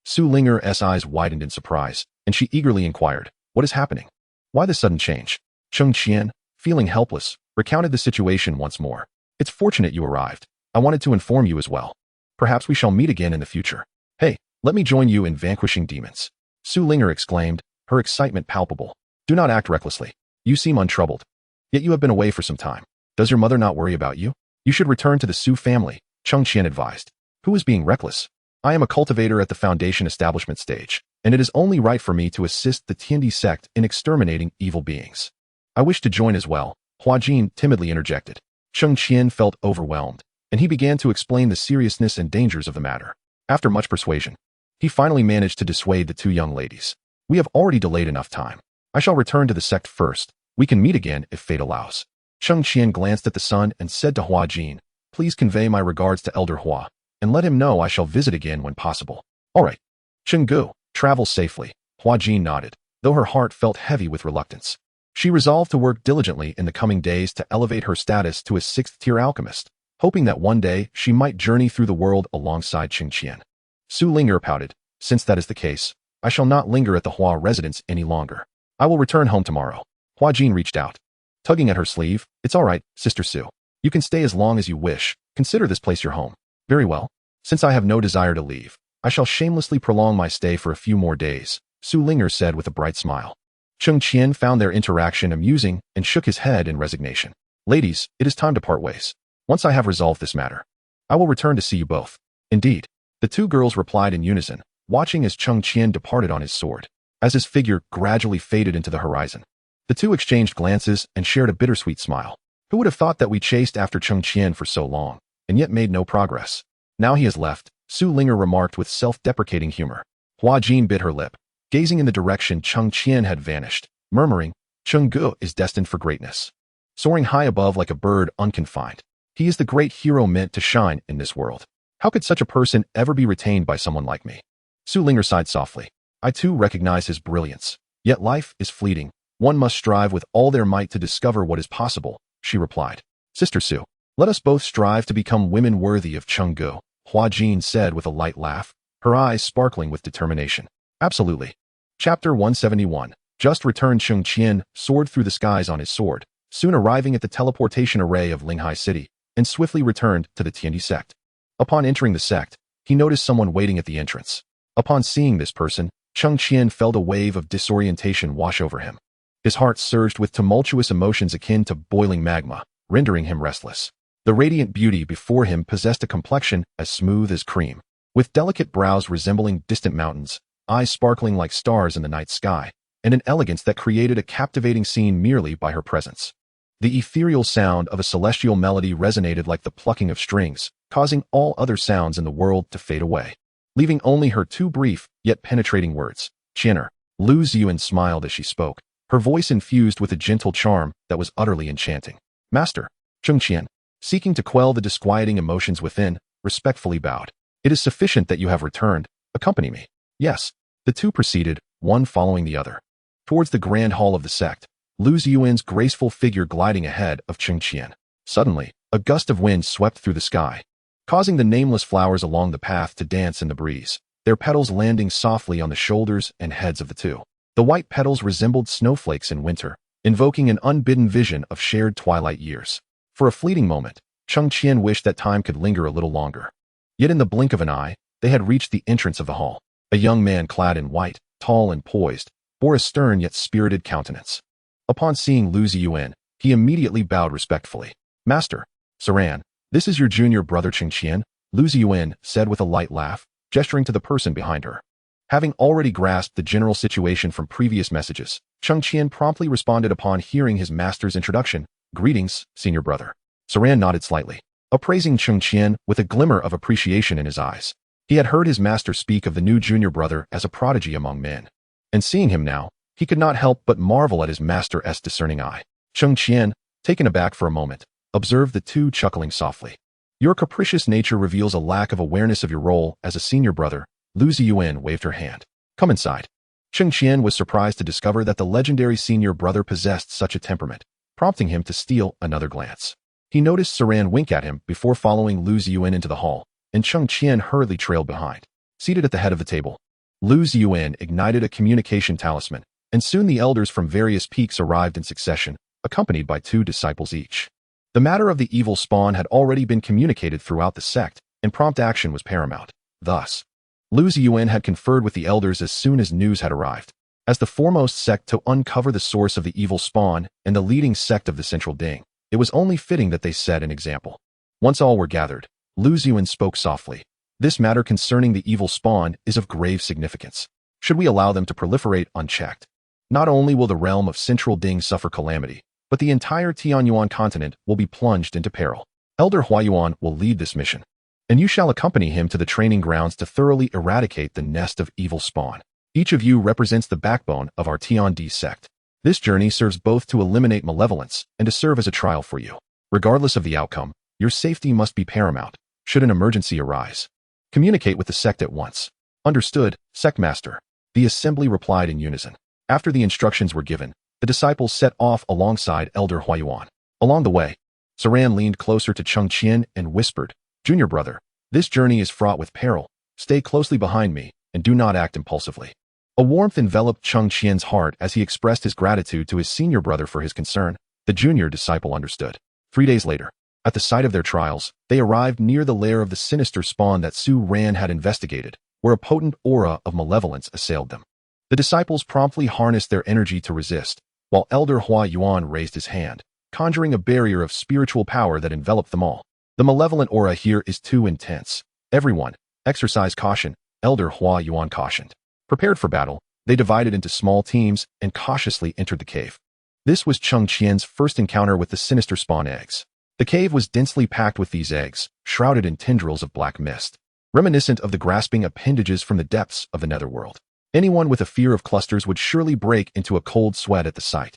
Su Linger's eyes widened in surprise, and she eagerly inquired, "What is happening? Why the sudden change?" Cheng Qian, feeling helpless, recounted the situation once more. "It's fortunate you arrived. I wanted to inform you as well. Perhaps we shall meet again in the future. Hey, let me join you in vanquishing demons." Su Linger exclaimed, her excitement palpable. "Do not act recklessly. You seem untroubled. Yet you have been away for some time. Does your mother not worry about you? You should return to the Su family," Cheng Qian advised. "Who is being reckless? I am a cultivator at the foundation establishment stage, and it is only right for me to assist the Tiandi sect in exterminating evil beings." "I wish to join as well," Huajin timidly interjected. Cheng Qian felt overwhelmed, and he began to explain the seriousness and dangers of the matter. After much persuasion, he finally managed to dissuade the two young ladies. "We have already delayed enough time. I shall return to the sect first. We can meet again if fate allows." Cheng Qian glanced at the sun and said to Huajin, "Please convey my regards to Elder Hua, and let him know I shall visit again when possible." "All right. Chenggu, travel safely." Huajin nodded, though her heart felt heavy with reluctance. She resolved to work diligently in the coming days to elevate her status to a 6th-tier alchemist, hoping that one day she might journey through the world alongside Cheng Qian. Su Linger pouted, "Since that is the case, I shall not linger at the Hua residence any longer. I will return home tomorrow." Huajin reached out, tugging at her sleeve. "It's all right, Sister Su. You can stay as long as you wish. Consider this place your home." "Very well. Since I have no desire to leave, I shall shamelessly prolong my stay for a few more days," Su Linger said with a bright smile. Cheng Qian found their interaction amusing and shook his head in resignation. "Ladies, it is time to part ways. Once I have resolved this matter, I will return to see you both." "Indeed," the two girls replied in unison, watching as Cheng Qian departed on his sword. As his figure gradually faded into the horizon, the two exchanged glances and shared a bittersweet smile. Who would have thought that we chased after Cheng Qian for so long, and yet made no progress? Now he has left, Su Linger remarked with self-deprecating humor. Huajin bit her lip, gazing in the direction Cheng Qian had vanished, murmuring, "Chenggu is destined for greatness. Soaring high above like a bird unconfined. He is the great hero meant to shine in this world. How could such a person ever be retained by someone like me?" Su Linger sighed softly. "I too recognize his brilliance. Yet life is fleeting. One must strive with all their might to discover what is possible," she replied. "Sister Su, let us both strive to become women worthy of Chenggu," Huajin said with a light laugh, her eyes sparkling with determination. "Absolutely." Chapter 171. Just returned Cheng Qian soared through the skies on his sword, soon arriving at the teleportation array of Linghai City, and swiftly returned to the Tiandi sect. Upon entering the sect, he noticed someone waiting at the entrance. Upon seeing this person, Cheng Qian felt a wave of disorientation wash over him. His heart surged with tumultuous emotions akin to boiling magma, rendering him restless. The radiant beauty before him possessed a complexion as smooth as cream, with delicate brows resembling distant mountains, eyes sparkling like stars in the night sky, and an elegance that created a captivating scene merely by her presence. The ethereal sound of a celestial melody resonated like the plucking of strings, causing all other sounds in the world to fade away, leaving only her two brief yet penetrating words. Qianer. Lu Ziyuan smiled as she spoke, her voice infused with a gentle charm that was utterly enchanting. Master. Cheng Qian, seeking to quell the disquieting emotions within, respectfully bowed. It is sufficient that you have returned. Accompany me. Yes. The two proceeded, one following the other, towards the grand hall of the sect, Lu Ziyuan's graceful figure gliding ahead of Cheng Qian. Suddenly, a gust of wind swept through the sky, causing the nameless flowers along the path to dance in the breeze, their petals landing softly on the shoulders and heads of the two. The white petals resembled snowflakes in winter, invoking an unbidden vision of shared twilight years. For a fleeting moment, Cheng Qian wished that time could linger a little longer. Yet in the blink of an eye, they had reached the entrance of the hall. A young man clad in white, tall and poised, bore a stern yet spirited countenance. Upon seeing Lu Ziyuan, he immediately bowed respectfully. Master. Saran, this is your junior brother Cheng Qian, Lu Ziyuan said with a light laugh, gesturing to the person behind her. Having already grasped the general situation from previous messages, Cheng Qian promptly responded upon hearing his master's introduction. Greetings, senior brother. Saran nodded slightly, appraising Cheng Qian with a glimmer of appreciation in his eyes. He had heard his master speak of the new junior brother as a prodigy among men, and seeing him now, he could not help but marvel at his master's discerning eye. Cheng Qian, taken aback for a moment, observed the two chuckling softly. Your capricious nature reveals a lack of awareness of your role as a senior brother. Lu Ziyuan waved her hand. Come inside. Cheng Qian was surprised to discover that the legendary senior brother possessed such a temperament, prompting him to steal another glance. He noticed Saran wink at him before following Lu Ziyuan into the hall, and Cheng Qian hurriedly trailed behind. Seated at the head of the table, Lu Ziyuan ignited a communication talisman, and soon the elders from various peaks arrived in succession, accompanied by two disciples each. The matter of the evil spawn had already been communicated throughout the sect, and prompt action was paramount. Thus, Lu Ziyuan had conferred with the elders as soon as news had arrived. As the foremost sect to uncover the source of the evil spawn and the leading sect of the Central Ding, it was only fitting that they set an example. Once all were gathered, Lu Ziyuan spoke softly. This matter concerning the evil spawn is of grave significance. Should we allow them to proliferate unchecked, not only will the realm of Central Ding suffer calamity, but the entire Tianyuan continent will be plunged into peril. Elder Huayuan will lead this mission, and you shall accompany him to the training grounds to thoroughly eradicate the nest of evil spawn. Each of you represents the backbone of our Tiandi sect. This journey serves both to eliminate malevolence and to serve as a trial for you. Regardless of the outcome, your safety must be paramount. Should an emergency arise, communicate with the sect at once. Understood, Sect Master. The assembly replied in unison. After the instructions were given, the disciples set off alongside Elder Huayuan. Along the way, Saran leaned closer to Cheng Qian and whispered, Junior brother, this journey is fraught with peril. Stay closely behind me and do not act impulsively. A warmth enveloped Cheng Qian's heart as he expressed his gratitude to his senior brother for his concern. The junior disciple understood. 3 days later, at the site of their trials, they arrived near the lair of the sinister spawn that Su Ran had investigated, where a potent aura of malevolence assailed them. The disciples promptly harnessed their energy to resist, while Elder Huayuan raised his hand, conjuring a barrier of spiritual power that enveloped them all. The malevolent aura here is too intense. Everyone, exercise caution, Elder Huayuan cautioned. Prepared for battle, they divided into small teams and cautiously entered the cave. This was Cheng Qian's first encounter with the sinister spawn eggs. The cave was densely packed with these eggs, shrouded in tendrils of black mist, reminiscent of the grasping appendages from the depths of the netherworld. Anyone with a fear of clusters would surely break into a cold sweat at the sight.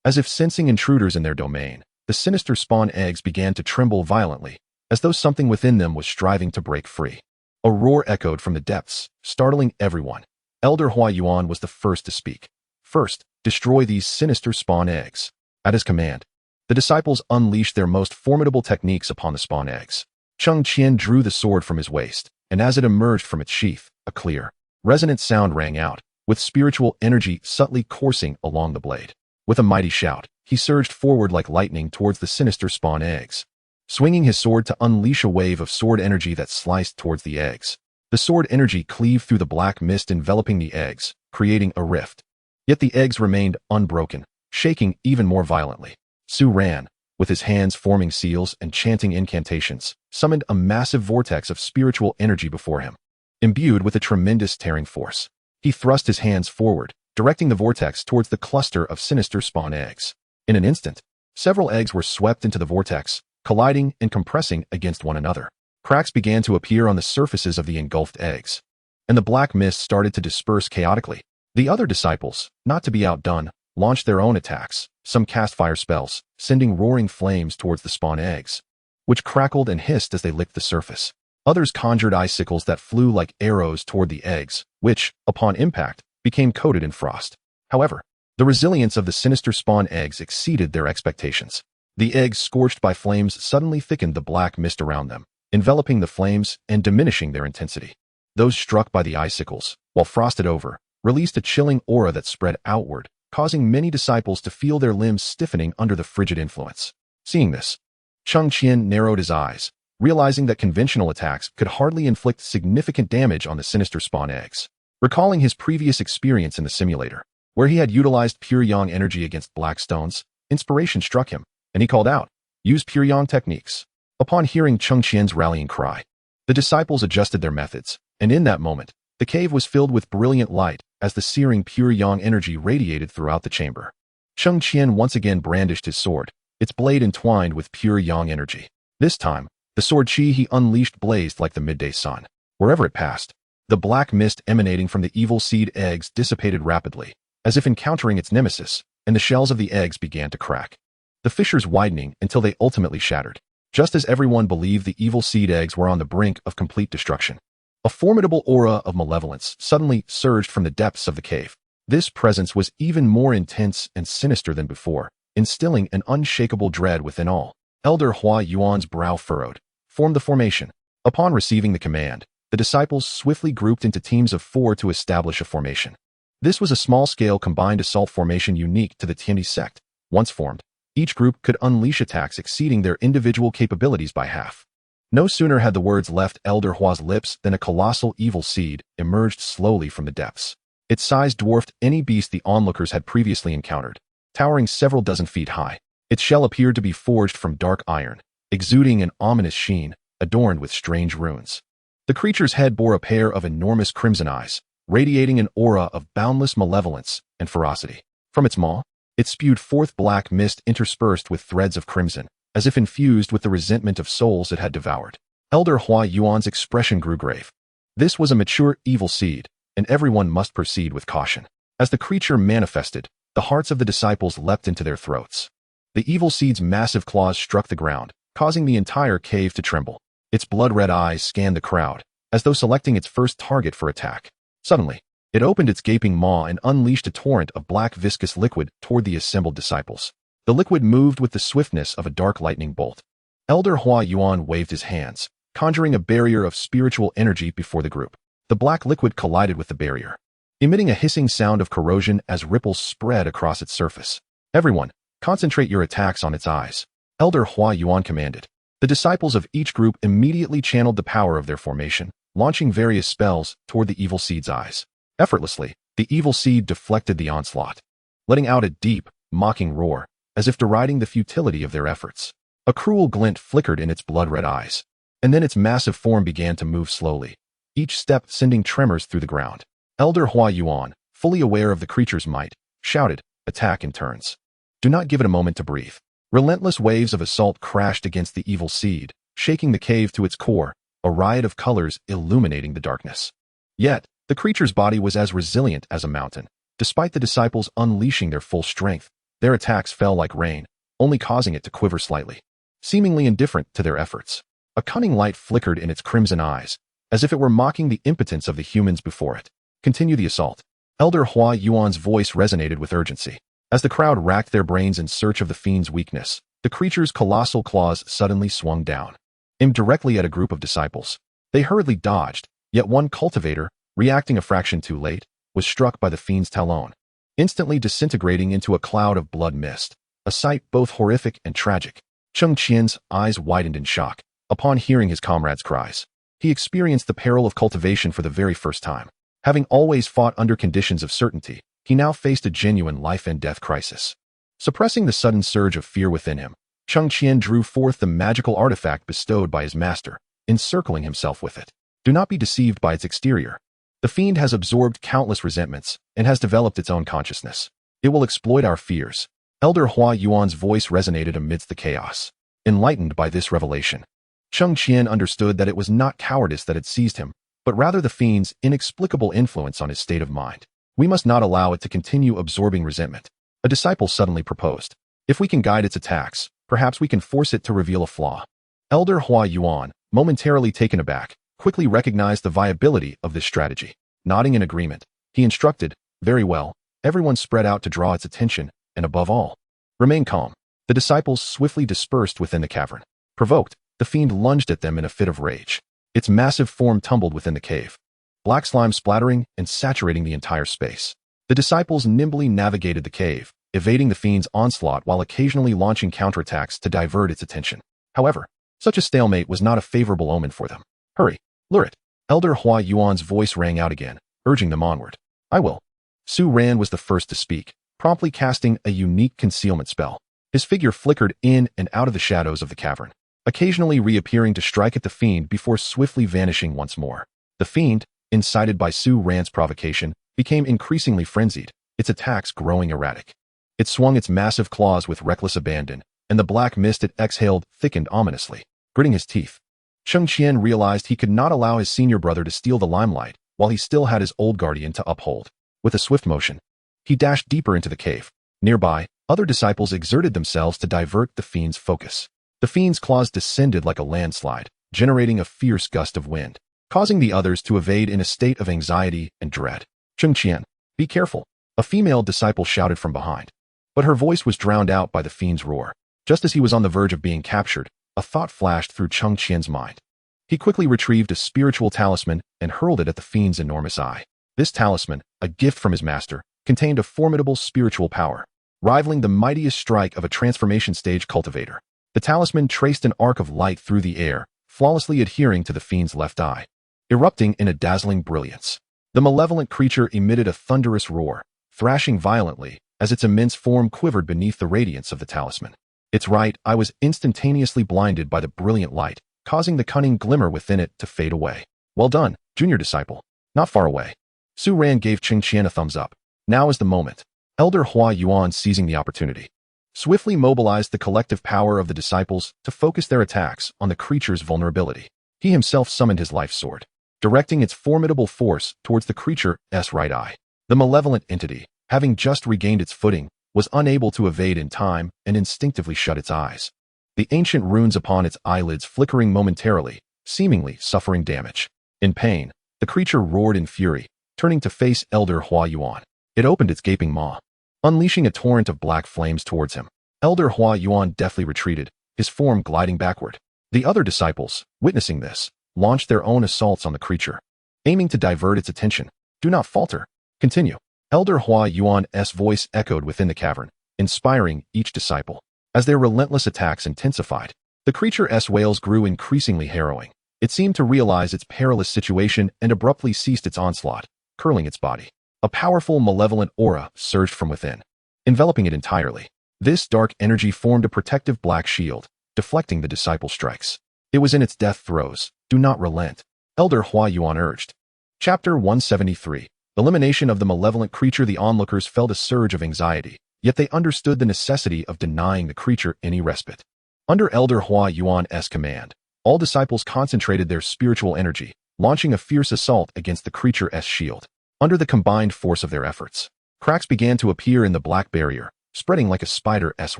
As if sensing intruders in their domain, the sinister spawn eggs began to tremble violently, as though something within them was striving to break free. A roar echoed from the depths, startling everyone. Elder Huayuan was the first to speak. First, destroy these sinister spawn eggs. At his command, the disciples unleashed their most formidable techniques upon the spawn eggs. Cheng Qian drew the sword from his waist, and as it emerged from its sheath, a clear, resonant sound rang out, with spiritual energy subtly coursing along the blade. With a mighty shout, he surged forward like lightning towards the sinister spawn eggs, swinging his sword to unleash a wave of sword energy that sliced towards the eggs. The sword energy cleaved through the black mist enveloping the eggs, creating a rift. Yet the eggs remained unbroken, shaking even more violently. Su Ran, with his hands forming seals and chanting incantations, summoned a massive vortex of spiritual energy before him. Imbued with a tremendous tearing force, he thrust his hands forward, directing the vortex towards the cluster of sinister spawn eggs. In an instant, several eggs were swept into the vortex, colliding and compressing against one another. Cracks began to appear on the surfaces of the engulfed eggs, and the black mist started to disperse chaotically. The other disciples, not to be outdone, launched their own attacks. Some cast fire spells, sending roaring flames towards the spawn eggs, which crackled and hissed as they licked the surface. Others conjured icicles that flew like arrows toward the eggs, which, upon impact, became coated in frost. However, the resilience of the sinister spawn eggs exceeded their expectations. The eggs scorched by flames suddenly thickened the black mist around them, enveloping the flames and diminishing their intensity. Those struck by the icicles, while frosted over, released a chilling aura that spread outward, causing many disciples to feel their limbs stiffening under the frigid influence. Seeing this, Cheng Qian narrowed his eyes, realizing that conventional attacks could hardly inflict significant damage on the sinister spawn eggs. Recalling his previous experience in the simulator, where he had utilized pure yang energy against black stones, inspiration struck him, and he called out, "Use pure yang techniques." Upon hearing Cheng Qian's rallying cry, the disciples adjusted their methods, and in that moment, the cave was filled with brilliant light as the searing pure yang energy radiated throughout the chamber. Cheng Qian once again brandished his sword, its blade entwined with pure yang energy. This time, the sword chi he unleashed blazed like the midday sun. Wherever it passed, the black mist emanating from the evil seed eggs dissipated rapidly, as if encountering its nemesis, and the shells of the eggs began to crack, the fissures widening until they ultimately shattered. Just as everyone believed the evil seed eggs were on the brink of complete destruction, a formidable aura of malevolence suddenly surged from the depths of the cave. This presence was even more intense and sinister than before, instilling an unshakable dread within all. Elder Hua Yuan's brow furrowed, formed the formation. Upon receiving the command, the disciples swiftly grouped into teams of 4 to establish a formation. This was a small-scale combined assault formation unique to the Tiandi sect. Once formed, each group could unleash attacks exceeding their individual capabilities by half. No sooner had the words left Elder Hua's lips than a colossal evil seed emerged slowly from the depths. Its size dwarfed any beast the onlookers had previously encountered, towering several dozen feet high. Its shell appeared to be forged from dark iron, exuding an ominous sheen, adorned with strange runes. The creature's head bore a pair of enormous crimson eyes, radiating an aura of boundless malevolence and ferocity. From its maw, it spewed forth black mist interspersed with threads of crimson, as if infused with the resentment of souls it had devoured. Elder Hua Yuan's expression grew grave. This was a mature evil seed, and everyone must proceed with caution. As the creature manifested, the hearts of the disciples leapt into their throats. The evil seed's massive claws struck the ground, causing the entire cave to tremble. Its blood-red eyes scanned the crowd, as though selecting its first target for attack. Suddenly, it opened its gaping maw and unleashed a torrent of black viscous liquid toward the assembled disciples. The liquid moved with the swiftness of a dark lightning bolt. Elder Hua Yuan waved his hands, conjuring a barrier of spiritual energy before the group. The black liquid collided with the barrier, emitting a hissing sound of corrosion as ripples spread across its surface. "Everyone, concentrate your attacks on its eyes," Elder Hua Yuan commanded. The disciples of each group immediately channeled the power of their formation, launching various spells toward the evil seed's eyes. Effortlessly, the evil seed deflected the onslaught, letting out a deep, mocking roar, as if deriding the futility of their efforts. A cruel glint flickered in its blood-red eyes, and then its massive form began to move slowly, each step sending tremors through the ground. Elder Hua Yuan, fully aware of the creature's might, shouted, "Attack in turns. Do not give it a moment to breathe." Relentless waves of assault crashed against the evil seed, shaking the cave to its core, a riot of colors illuminating the darkness. Yet, the creature's body was as resilient as a mountain. Despite the disciples unleashing their full strength, their attacks fell like rain, only causing it to quiver slightly. Seemingly indifferent to their efforts, a cunning light flickered in its crimson eyes, as if it were mocking the impotence of the humans before it. "Continue the assault." Elder Hua Yuan's voice resonated with urgency. As the crowd racked their brains in search of the fiend's weakness, the creature's colossal claws suddenly swung down, aimed directly at a group of disciples. They hurriedly dodged, yet one cultivator, reacting a fraction too late, was struck by the fiend's talon, instantly disintegrating into a cloud of blood mist, a sight both horrific and tragic. Cheng Qian's eyes widened in shock. Upon hearing his comrades' cries, he experienced the peril of cultivation for the very first time. Having always fought under conditions of certainty, he now faced a genuine life-and-death crisis. Suppressing the sudden surge of fear within him, Cheng Qian drew forth the magical artifact bestowed by his master, encircling himself with it. Do not be deceived by its exterior. The fiend has absorbed countless resentments and has developed its own consciousness. It will exploit our fears. Elder Hua Yuan's voice resonated amidst the chaos. Enlightened by this revelation, Cheng Qian understood that it was not cowardice that had seized him, but rather the fiend's inexplicable influence on his state of mind. We must not allow it to continue absorbing resentment. A disciple suddenly proposed. If we can guide its attacks, perhaps we can force it to reveal a flaw. Elder Hua Yuan, momentarily taken aback, quickly recognized the viability of this strategy. Nodding in agreement, he instructed, "Very well, everyone spread out to draw its attention, and above all, remain calm." The disciples swiftly dispersed within the cavern. Provoked, the fiend lunged at them in a fit of rage. Its massive form tumbled within the cave, black slime splattering and saturating the entire space. The disciples nimbly navigated the cave, evading the fiend's onslaught while occasionally launching counterattacks to divert its attention. However, such a stalemate was not a favorable omen for them. "Hurry, lure it." Elder Hua Yuan's voice rang out again, urging them onward. "I will." Su Ran was the first to speak, promptly casting a unique concealment spell. His figure flickered in and out of the shadows of the cavern, occasionally reappearing to strike at the fiend before swiftly vanishing once more. The fiend, incited by Su Ran's provocation, became increasingly frenzied, its attacks growing erratic. It swung its massive claws with reckless abandon, and the black mist it exhaled thickened ominously. Gritting his teeth, Cheng Qian realized he could not allow his senior brother to steal the limelight while he still had his old guardian to uphold. With a swift motion, he dashed deeper into the cave. Nearby, other disciples exerted themselves to divert the fiend's focus. The fiend's claws descended like a landslide, generating a fierce gust of wind, causing the others to evade in a state of anxiety and dread. "Cheng Qian, be careful," a female disciple shouted from behind. But her voice was drowned out by the fiend's roar. Just as he was on the verge of being captured, a thought flashed through Cheng Qian's mind. He quickly retrieved a spiritual talisman and hurled it at the fiend's enormous eye. This talisman, a gift from his master, contained a formidable spiritual power, rivaling the mightiest strike of a transformation stage cultivator. The talisman traced an arc of light through the air, flawlessly adhering to the fiend's left eye, erupting in a dazzling brilliance. The malevolent creature emitted a thunderous roar, thrashing violently as its immense form quivered beneath the radiance of the talisman. Its right eye was instantaneously blinded by the brilliant light, causing the cunning glimmer within it to fade away. "Well done, junior disciple. Not far away." Su Ran gave Cheng Qian a thumbs up. Now is the moment. Elder Hua Yuan, seizing the opportunity, swiftly mobilized the collective power of the disciples to focus their attacks on the creature's vulnerability. He himself summoned his life sword, directing its formidable force towards the creature's right eye. The malevolent entity, having just regained its footing, was unable to evade in time and instinctively shut its eyes. The ancient runes upon its eyelids flickering momentarily, seemingly suffering damage. In pain, the creature roared in fury, turning to face Elder Hua Yuan. It opened its gaping maw, unleashing a torrent of black flames towards him. Elder Hua Yuan deftly retreated, his form gliding backward. The other disciples, witnessing this, launched their own assaults on the creature, aiming to divert its attention. "Do not falter. Continue." Elder Hua Yuan's voice echoed within the cavern, inspiring each disciple. As their relentless attacks intensified, the creature's wails grew increasingly harrowing. It seemed to realize its perilous situation and abruptly ceased its onslaught, curling its body. A powerful, malevolent aura surged from within, enveloping it entirely. This dark energy formed a protective black shield, deflecting the disciple strikes. It was in its death throes. "Do not relent," Elder Hua Yuan urged. Chapter 173. Elimination of the malevolent creature. The onlookers felt a surge of anxiety, yet they understood the necessity of denying the creature any respite. Under Elder Hua Yuan's command, all disciples concentrated their spiritual energy, launching a fierce assault against the creature's shield. Under the combined force of their efforts, cracks began to appear in the black barrier, spreading like a spider's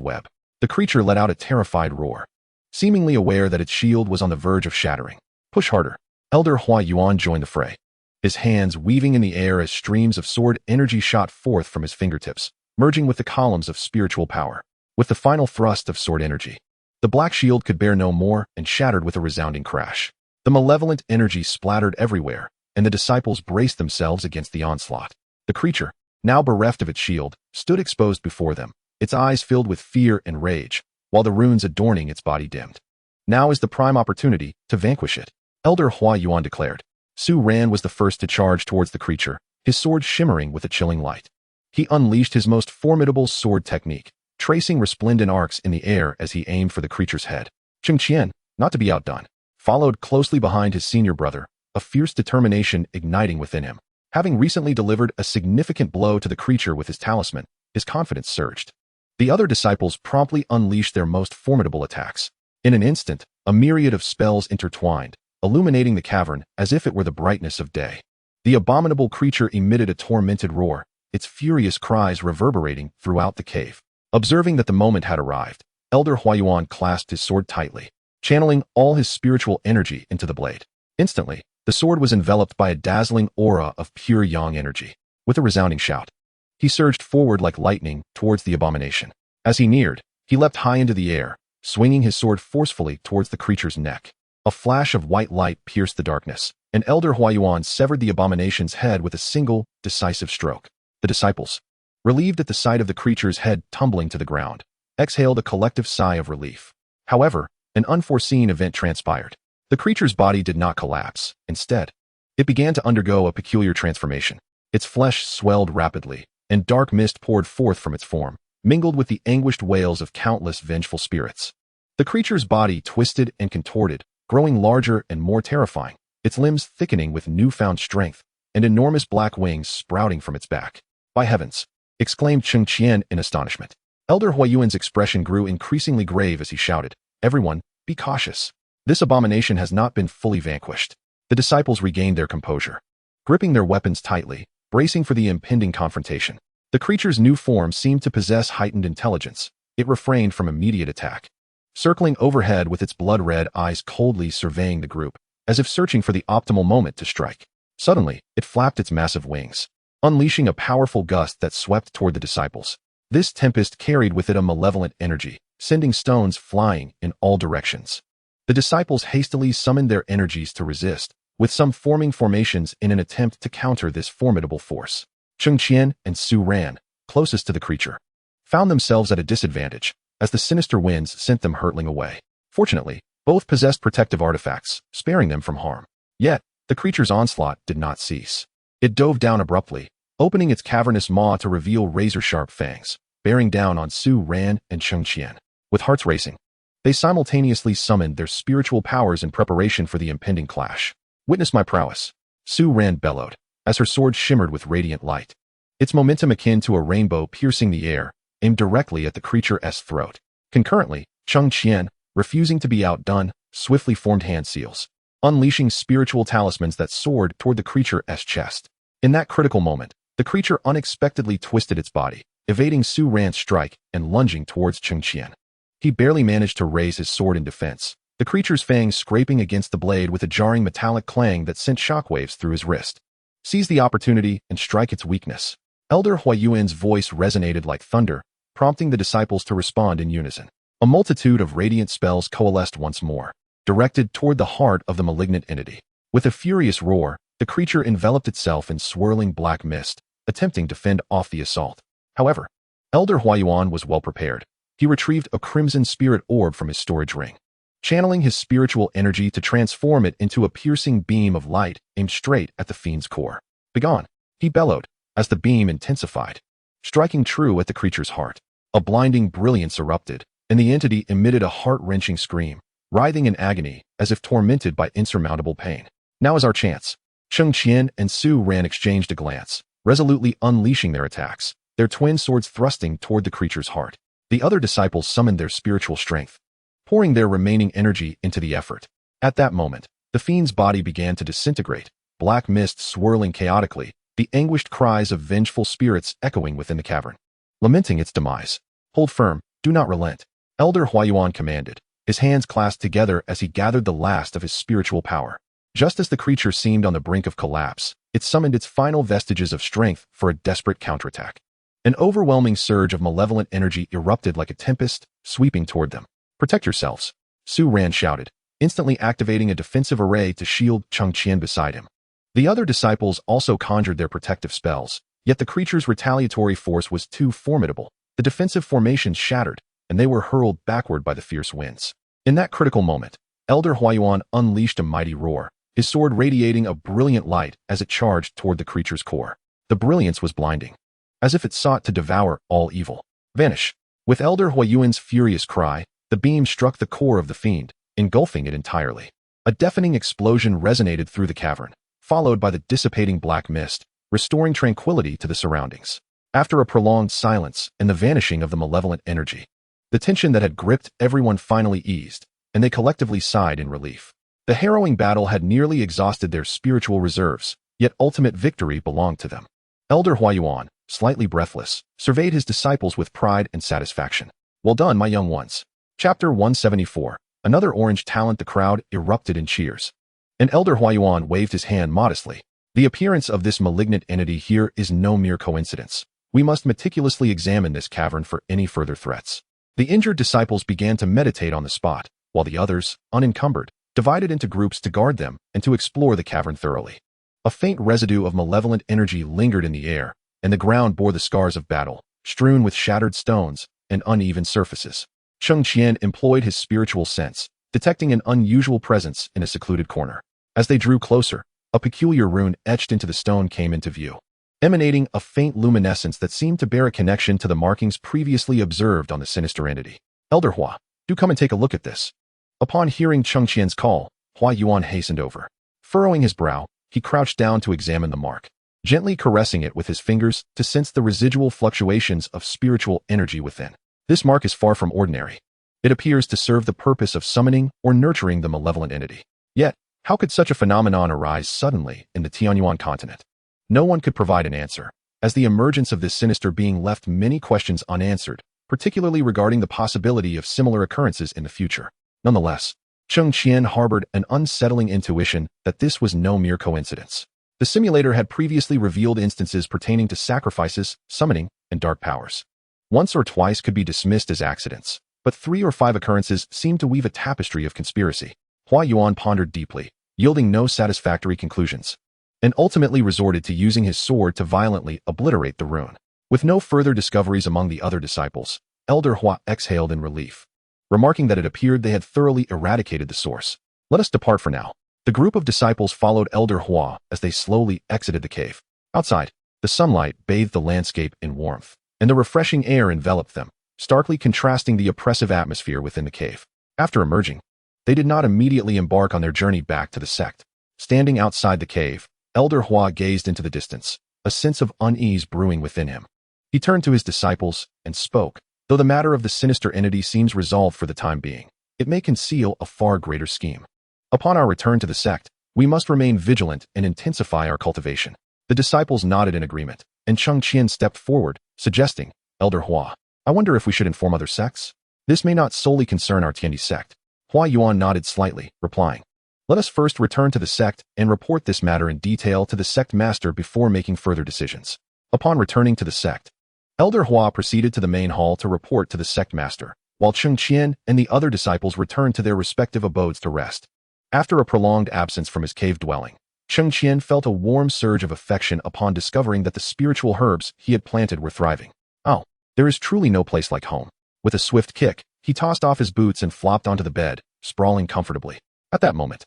web. The creature let out a terrified roar, seemingly aware that its shield was on the verge of shattering. "Push harder." Elder Hua Yuan joined the fray, his hands weaving in the air as streams of sword energy shot forth from his fingertips, merging with the columns of spiritual power. With the final thrust of sword energy, the black shield could bear no more and shattered with a resounding crash. The malevolent energy splattered everywhere, and the disciples braced themselves against the onslaught. The creature, now bereft of its shield, stood exposed before them, its eyes filled with fear and rage, while the runes adorning its body dimmed. "Now is the prime opportunity to vanquish it," Elder Hua Yuan declared. Su Ran was the first to charge towards the creature, his sword shimmering with a chilling light. He unleashed his most formidable sword technique, tracing resplendent arcs in the air as he aimed for the creature's head. Cheng Qian, not to be outdone, followed closely behind his senior brother, a fierce determination igniting within him. Having recently delivered a significant blow to the creature with his talisman, his confidence surged. The other disciples promptly unleashed their most formidable attacks. In an instant, a myriad of spells intertwined, illuminating the cavern as if it were the brightness of day. The abominable creature emitted a tormented roar, its furious cries reverberating throughout the cave. Observing that the moment had arrived, Elder Huayuan clasped his sword tightly, channeling all his spiritual energy into the blade. Instantly, the sword was enveloped by a dazzling aura of pure yang energy. With a resounding shout, he surged forward like lightning towards the abomination. As he neared, he leapt high into the air, swinging his sword forcefully towards the creature's neck. A flash of white light pierced the darkness, and Elder Huayuan severed the abomination's head with a single, decisive stroke. The disciples, relieved at the sight of the creature's head tumbling to the ground, exhaled a collective sigh of relief. However, an unforeseen event transpired. The creature's body did not collapse. Instead, it began to undergo a peculiar transformation. Its flesh swelled rapidly, and dark mist poured forth from its form, mingled with the anguished wails of countless vengeful spirits. The creature's body twisted and contorted, growing larger and more terrifying, its limbs thickening with newfound strength, and enormous black wings sprouting from its back. "By heavens!" exclaimed Cheng Qian in astonishment. Elder Huayuan's expression grew increasingly grave as he shouted, "Everyone, be cautious. This abomination has not been fully vanquished." The disciples regained their composure, gripping their weapons tightly, bracing for the impending confrontation. The creature's new form seemed to possess heightened intelligence. It refrained from immediate attack, circling overhead with its blood-red eyes coldly surveying the group, as if searching for the optimal moment to strike. Suddenly, it flapped its massive wings, unleashing a powerful gust that swept toward the disciples. This tempest carried with it a malevolent energy, sending stones flying in all directions. The disciples hastily summoned their energies to resist, with some forming formations in an attempt to counter this formidable force. Cheng Qian and Su Ran, closest to the creature, found themselves at a disadvantage, as the sinister winds sent them hurtling away. Fortunately, both possessed protective artifacts, sparing them from harm. Yet, the creature's onslaught did not cease. It dove down abruptly, opening its cavernous maw to reveal razor-sharp fangs, bearing down on Su Ran and Cheng Qian. With hearts racing, they simultaneously summoned their spiritual powers in preparation for the impending clash. "Witness my prowess," Su Ran bellowed, as her sword shimmered with radiant light. Its momentum akin to a rainbow piercing the air, aimed directly at the creature's throat. Concurrently, Cheng Qian, refusing to be outdone, swiftly formed hand seals, unleashing spiritual talismans that soared toward the creature's chest. In that critical moment, the creature unexpectedly twisted its body, evading Su Ran's strike and lunging towards Cheng Qian. He barely managed to raise his sword in defense, the creature's fangs scraping against the blade with a jarring metallic clang that sent shockwaves through his wrist. "Seize the opportunity and strike its weakness." Elder Huayuan's voice resonated like thunder, prompting the disciples to respond in unison. A multitude of radiant spells coalesced once more, directed toward the heart of the malignant entity. With a furious roar, the creature enveloped itself in swirling black mist, attempting to fend off the assault. However, Elder Huayuan was well prepared. He retrieved a crimson spirit orb from his storage ring, channeling his spiritual energy to transform it into a piercing beam of light aimed straight at the fiend's core. "Begone!" he bellowed, as the beam intensified, striking true at the creature's heart. A blinding brilliance erupted, and the entity emitted a heart-wrenching scream, writhing in agony as if tormented by insurmountable pain. "Now is our chance." Cheng Qian and Su Ran exchanged a glance, resolutely unleashing their attacks, their twin swords thrusting toward the creature's heart. The other disciples summoned their spiritual strength, pouring their remaining energy into the effort. At that moment, the fiend's body began to disintegrate, black mist swirling chaotically, the anguished cries of vengeful spirits echoing within the cavern, lamenting its demise. "Hold firm, do not relent," Elder Huayuan commanded, his hands clasped together as he gathered the last of his spiritual power. Just as the creature seemed on the brink of collapse, it summoned its final vestiges of strength for a desperate counterattack. An overwhelming surge of malevolent energy erupted like a tempest, sweeping toward them. "Protect yourselves," Su Ran shouted, instantly activating a defensive array to shield Cheng Qian beside him. The other disciples also conjured their protective spells, yet the creature's retaliatory force was too formidable. The defensive formations shattered, and they were hurled backward by the fierce winds. In that critical moment, Elder Huayuan unleashed a mighty roar, his sword radiating a brilliant light as it charged toward the creature's core. The brilliance was blinding, as if it sought to devour all evil. "Vanish!" With Elder Huayuan's furious cry, the beam struck the core of the fiend, engulfing it entirely. A deafening explosion resonated through the cavern, followed by the dissipating black mist, restoring tranquility to the surroundings. After a prolonged silence and the vanishing of the malevolent energy, the tension that had gripped everyone finally eased, and and they collectively sighed in relief. The harrowing battle had nearly exhausted their spiritual reserves, yet ultimate victory belonged to them. Elder Huayuan, slightly breathless, surveyed his disciples with pride and satisfaction. Well done, my young ones. Chapter 174. Another orange talent. The crowd erupted in cheers. And Elder Huayuan waved his hand modestly. The appearance of this malignant entity here is no mere coincidence. We must meticulously examine this cavern for any further threats. The injured disciples began to meditate on the spot, while the others, unencumbered, divided into groups to guard them and to explore the cavern thoroughly. A faint residue of malevolent energy lingered in the air, and the ground bore the scars of battle, strewn with shattered stones and uneven surfaces. Cheng Qian employed his spiritual sense, detecting an unusual presence in a secluded corner. As they drew closer, a peculiar rune etched into the stone came into view, emanating a faint luminescence that seemed to bear a connection to the markings previously observed on the sinister entity. Elder Hua, do come and take a look at this. Upon hearing Cheng Qian's call, Huayuan hastened over. Furrowing his brow, he crouched down to examine the mark, gently caressing it with his fingers to sense the residual fluctuations of spiritual energy within. This mark is far from ordinary. It appears to serve the purpose of summoning or nurturing the malevolent entity. Yet, how could such a phenomenon arise suddenly in the Tianyuan continent? No one could provide an answer, as the emergence of this sinister being left many questions unanswered, particularly regarding the possibility of similar occurrences in the future. Nonetheless, Cheng Qian harbored an unsettling intuition that this was no mere coincidence. The simulator had previously revealed instances pertaining to sacrifices, summoning, and dark powers. Once or twice could be dismissed as accidents, but 3 or 5 occurrences seemed to weave a tapestry of conspiracy. Huayuan pondered deeply, yielding no satisfactory conclusions, and ultimately resorted to using his sword to violently obliterate the rune. With no further discoveries among the other disciples, Elder Hua exhaled in relief, remarking that it appeared they had thoroughly eradicated the source. Let us depart for now. The group of disciples followed Elder Hua as they slowly exited the cave. Outside, the sunlight bathed the landscape in warmth, and the refreshing air enveloped them, starkly contrasting the oppressive atmosphere within the cave. After emerging, they did not immediately embark on their journey back to the sect. Standing outside the cave, Elder Hua gazed into the distance, a sense of unease brewing within him. He turned to his disciples and spoke. Though the matter of the sinister entity seems resolved for the time being, it may conceal a far greater scheme. Upon our return to the sect, we must remain vigilant and intensify our cultivation. The disciples nodded in agreement, and Cheng Qian stepped forward, suggesting, Elder Hua, I wonder if we should inform other sects? This may not solely concern our Tiandi sect. Huayuan nodded slightly, replying, let us first return to the sect and report this matter in detail to the sect master before making further decisions. Upon returning to the sect, Elder Hua proceeded to the main hall to report to the sect master, while Cheng Qian and the other disciples returned to their respective abodes to rest. After a prolonged absence from his cave dwelling, Cheng Qian felt a warm surge of affection upon discovering that the spiritual herbs he had planted were thriving. Oh, there is truly no place like home. With a swift kick, he tossed off his boots and flopped onto the bed, sprawling comfortably. At that moment,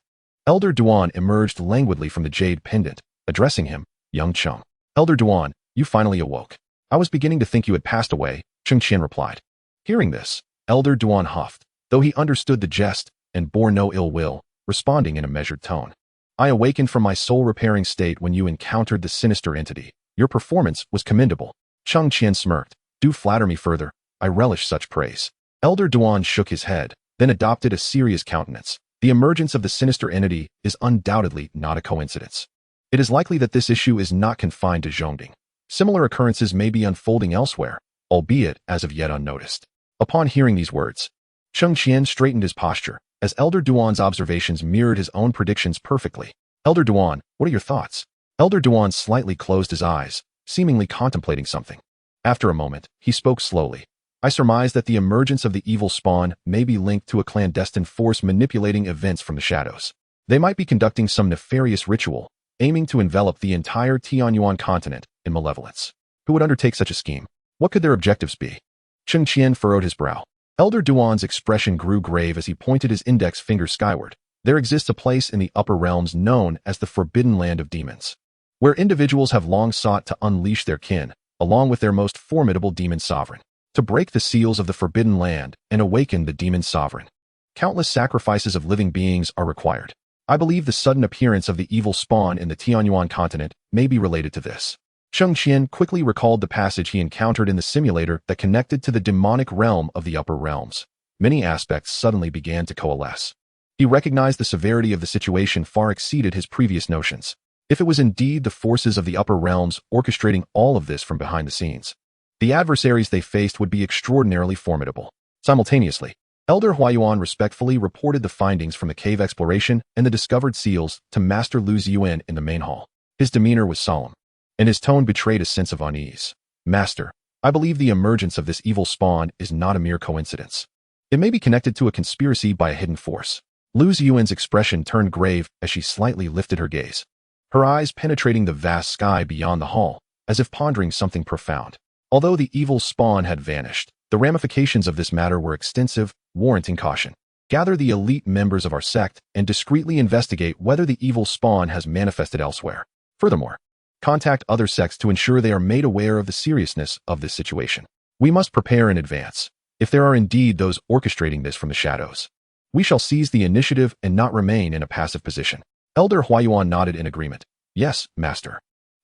Elder Duan emerged languidly from the jade pendant, addressing him, young Cheng. Elder Duan, you finally awoke. I was beginning to think you had passed away, Cheng Qian replied. Hearing this, Elder Duan huffed, though he understood the jest and bore no ill will, responding in a measured tone. I awakened from my soul-repairing state when you encountered the sinister entity. Your performance was commendable. Cheng Qian smirked. Do flatter me further. I relish such praise. Elder Duan shook his head, then adopted a serious countenance. The emergence of the sinister entity is undoubtedly not a coincidence. It is likely that this issue is not confined to Zhongding. Similar occurrences may be unfolding elsewhere, albeit as of yet unnoticed. Upon hearing these words, Cheng Qian straightened his posture, as Elder Duan's observations mirrored his own predictions perfectly. Elder Duan, what are your thoughts? Elder Duan slightly closed his eyes, seemingly contemplating something. After a moment, he spoke slowly. I surmise that the emergence of the evil spawn may be linked to a clandestine force manipulating events from the shadows. They might be conducting some nefarious ritual, aiming to envelop the entire Tianyuan continent in malevolence. Who would undertake such a scheme? What could their objectives be? Cheng Qian furrowed his brow. Elder Duan's expression grew grave as he pointed his index finger skyward. There exists a place in the upper realms known as the Forbidden Land of Demons, where individuals have long sought to unleash their kin, along with their most formidable demon sovereign, to break the seals of the Forbidden Land and awaken the demon sovereign. Countless sacrifices of living beings are required. I believe the sudden appearance of the evil spawn in the Tianyuan continent may be related to this. Cheng Qian quickly recalled the passage he encountered in the simulator that connected to the demonic realm of the upper realms. many aspects suddenly began to coalesce. He recognized the severity of the situation far exceeded his previous notions. If it was indeed the forces of the upper realms orchestrating all of this from behind the scenes, the adversaries they faced would be extraordinarily formidable. Simultaneously, Elder Huayuan respectfully reported the findings from the cave exploration and the discovered seals to Master Lu Ziyuan in the main hall. His demeanor was solemn, and his tone betrayed a sense of unease. Master, I believe the emergence of this evil spawn is not a mere coincidence. It may be connected to a conspiracy by a hidden force. Lu Ziyuan's expression turned grave as she slightly lifted her gaze, her eyes penetrating the vast sky beyond the hall, as if pondering something profound. Although the evil spawn had vanished, the ramifications of this matter were extensive, warranting caution. Gather the elite members of our sect and discreetly investigate whether the evil spawn has manifested elsewhere. Furthermore, contact other sects to ensure they are made aware of the seriousness of this situation. We must prepare in advance. If there are indeed those orchestrating this from the shadows, we shall seize the initiative and not remain in a passive position. Elder Huayuan nodded in agreement. Yes, Master.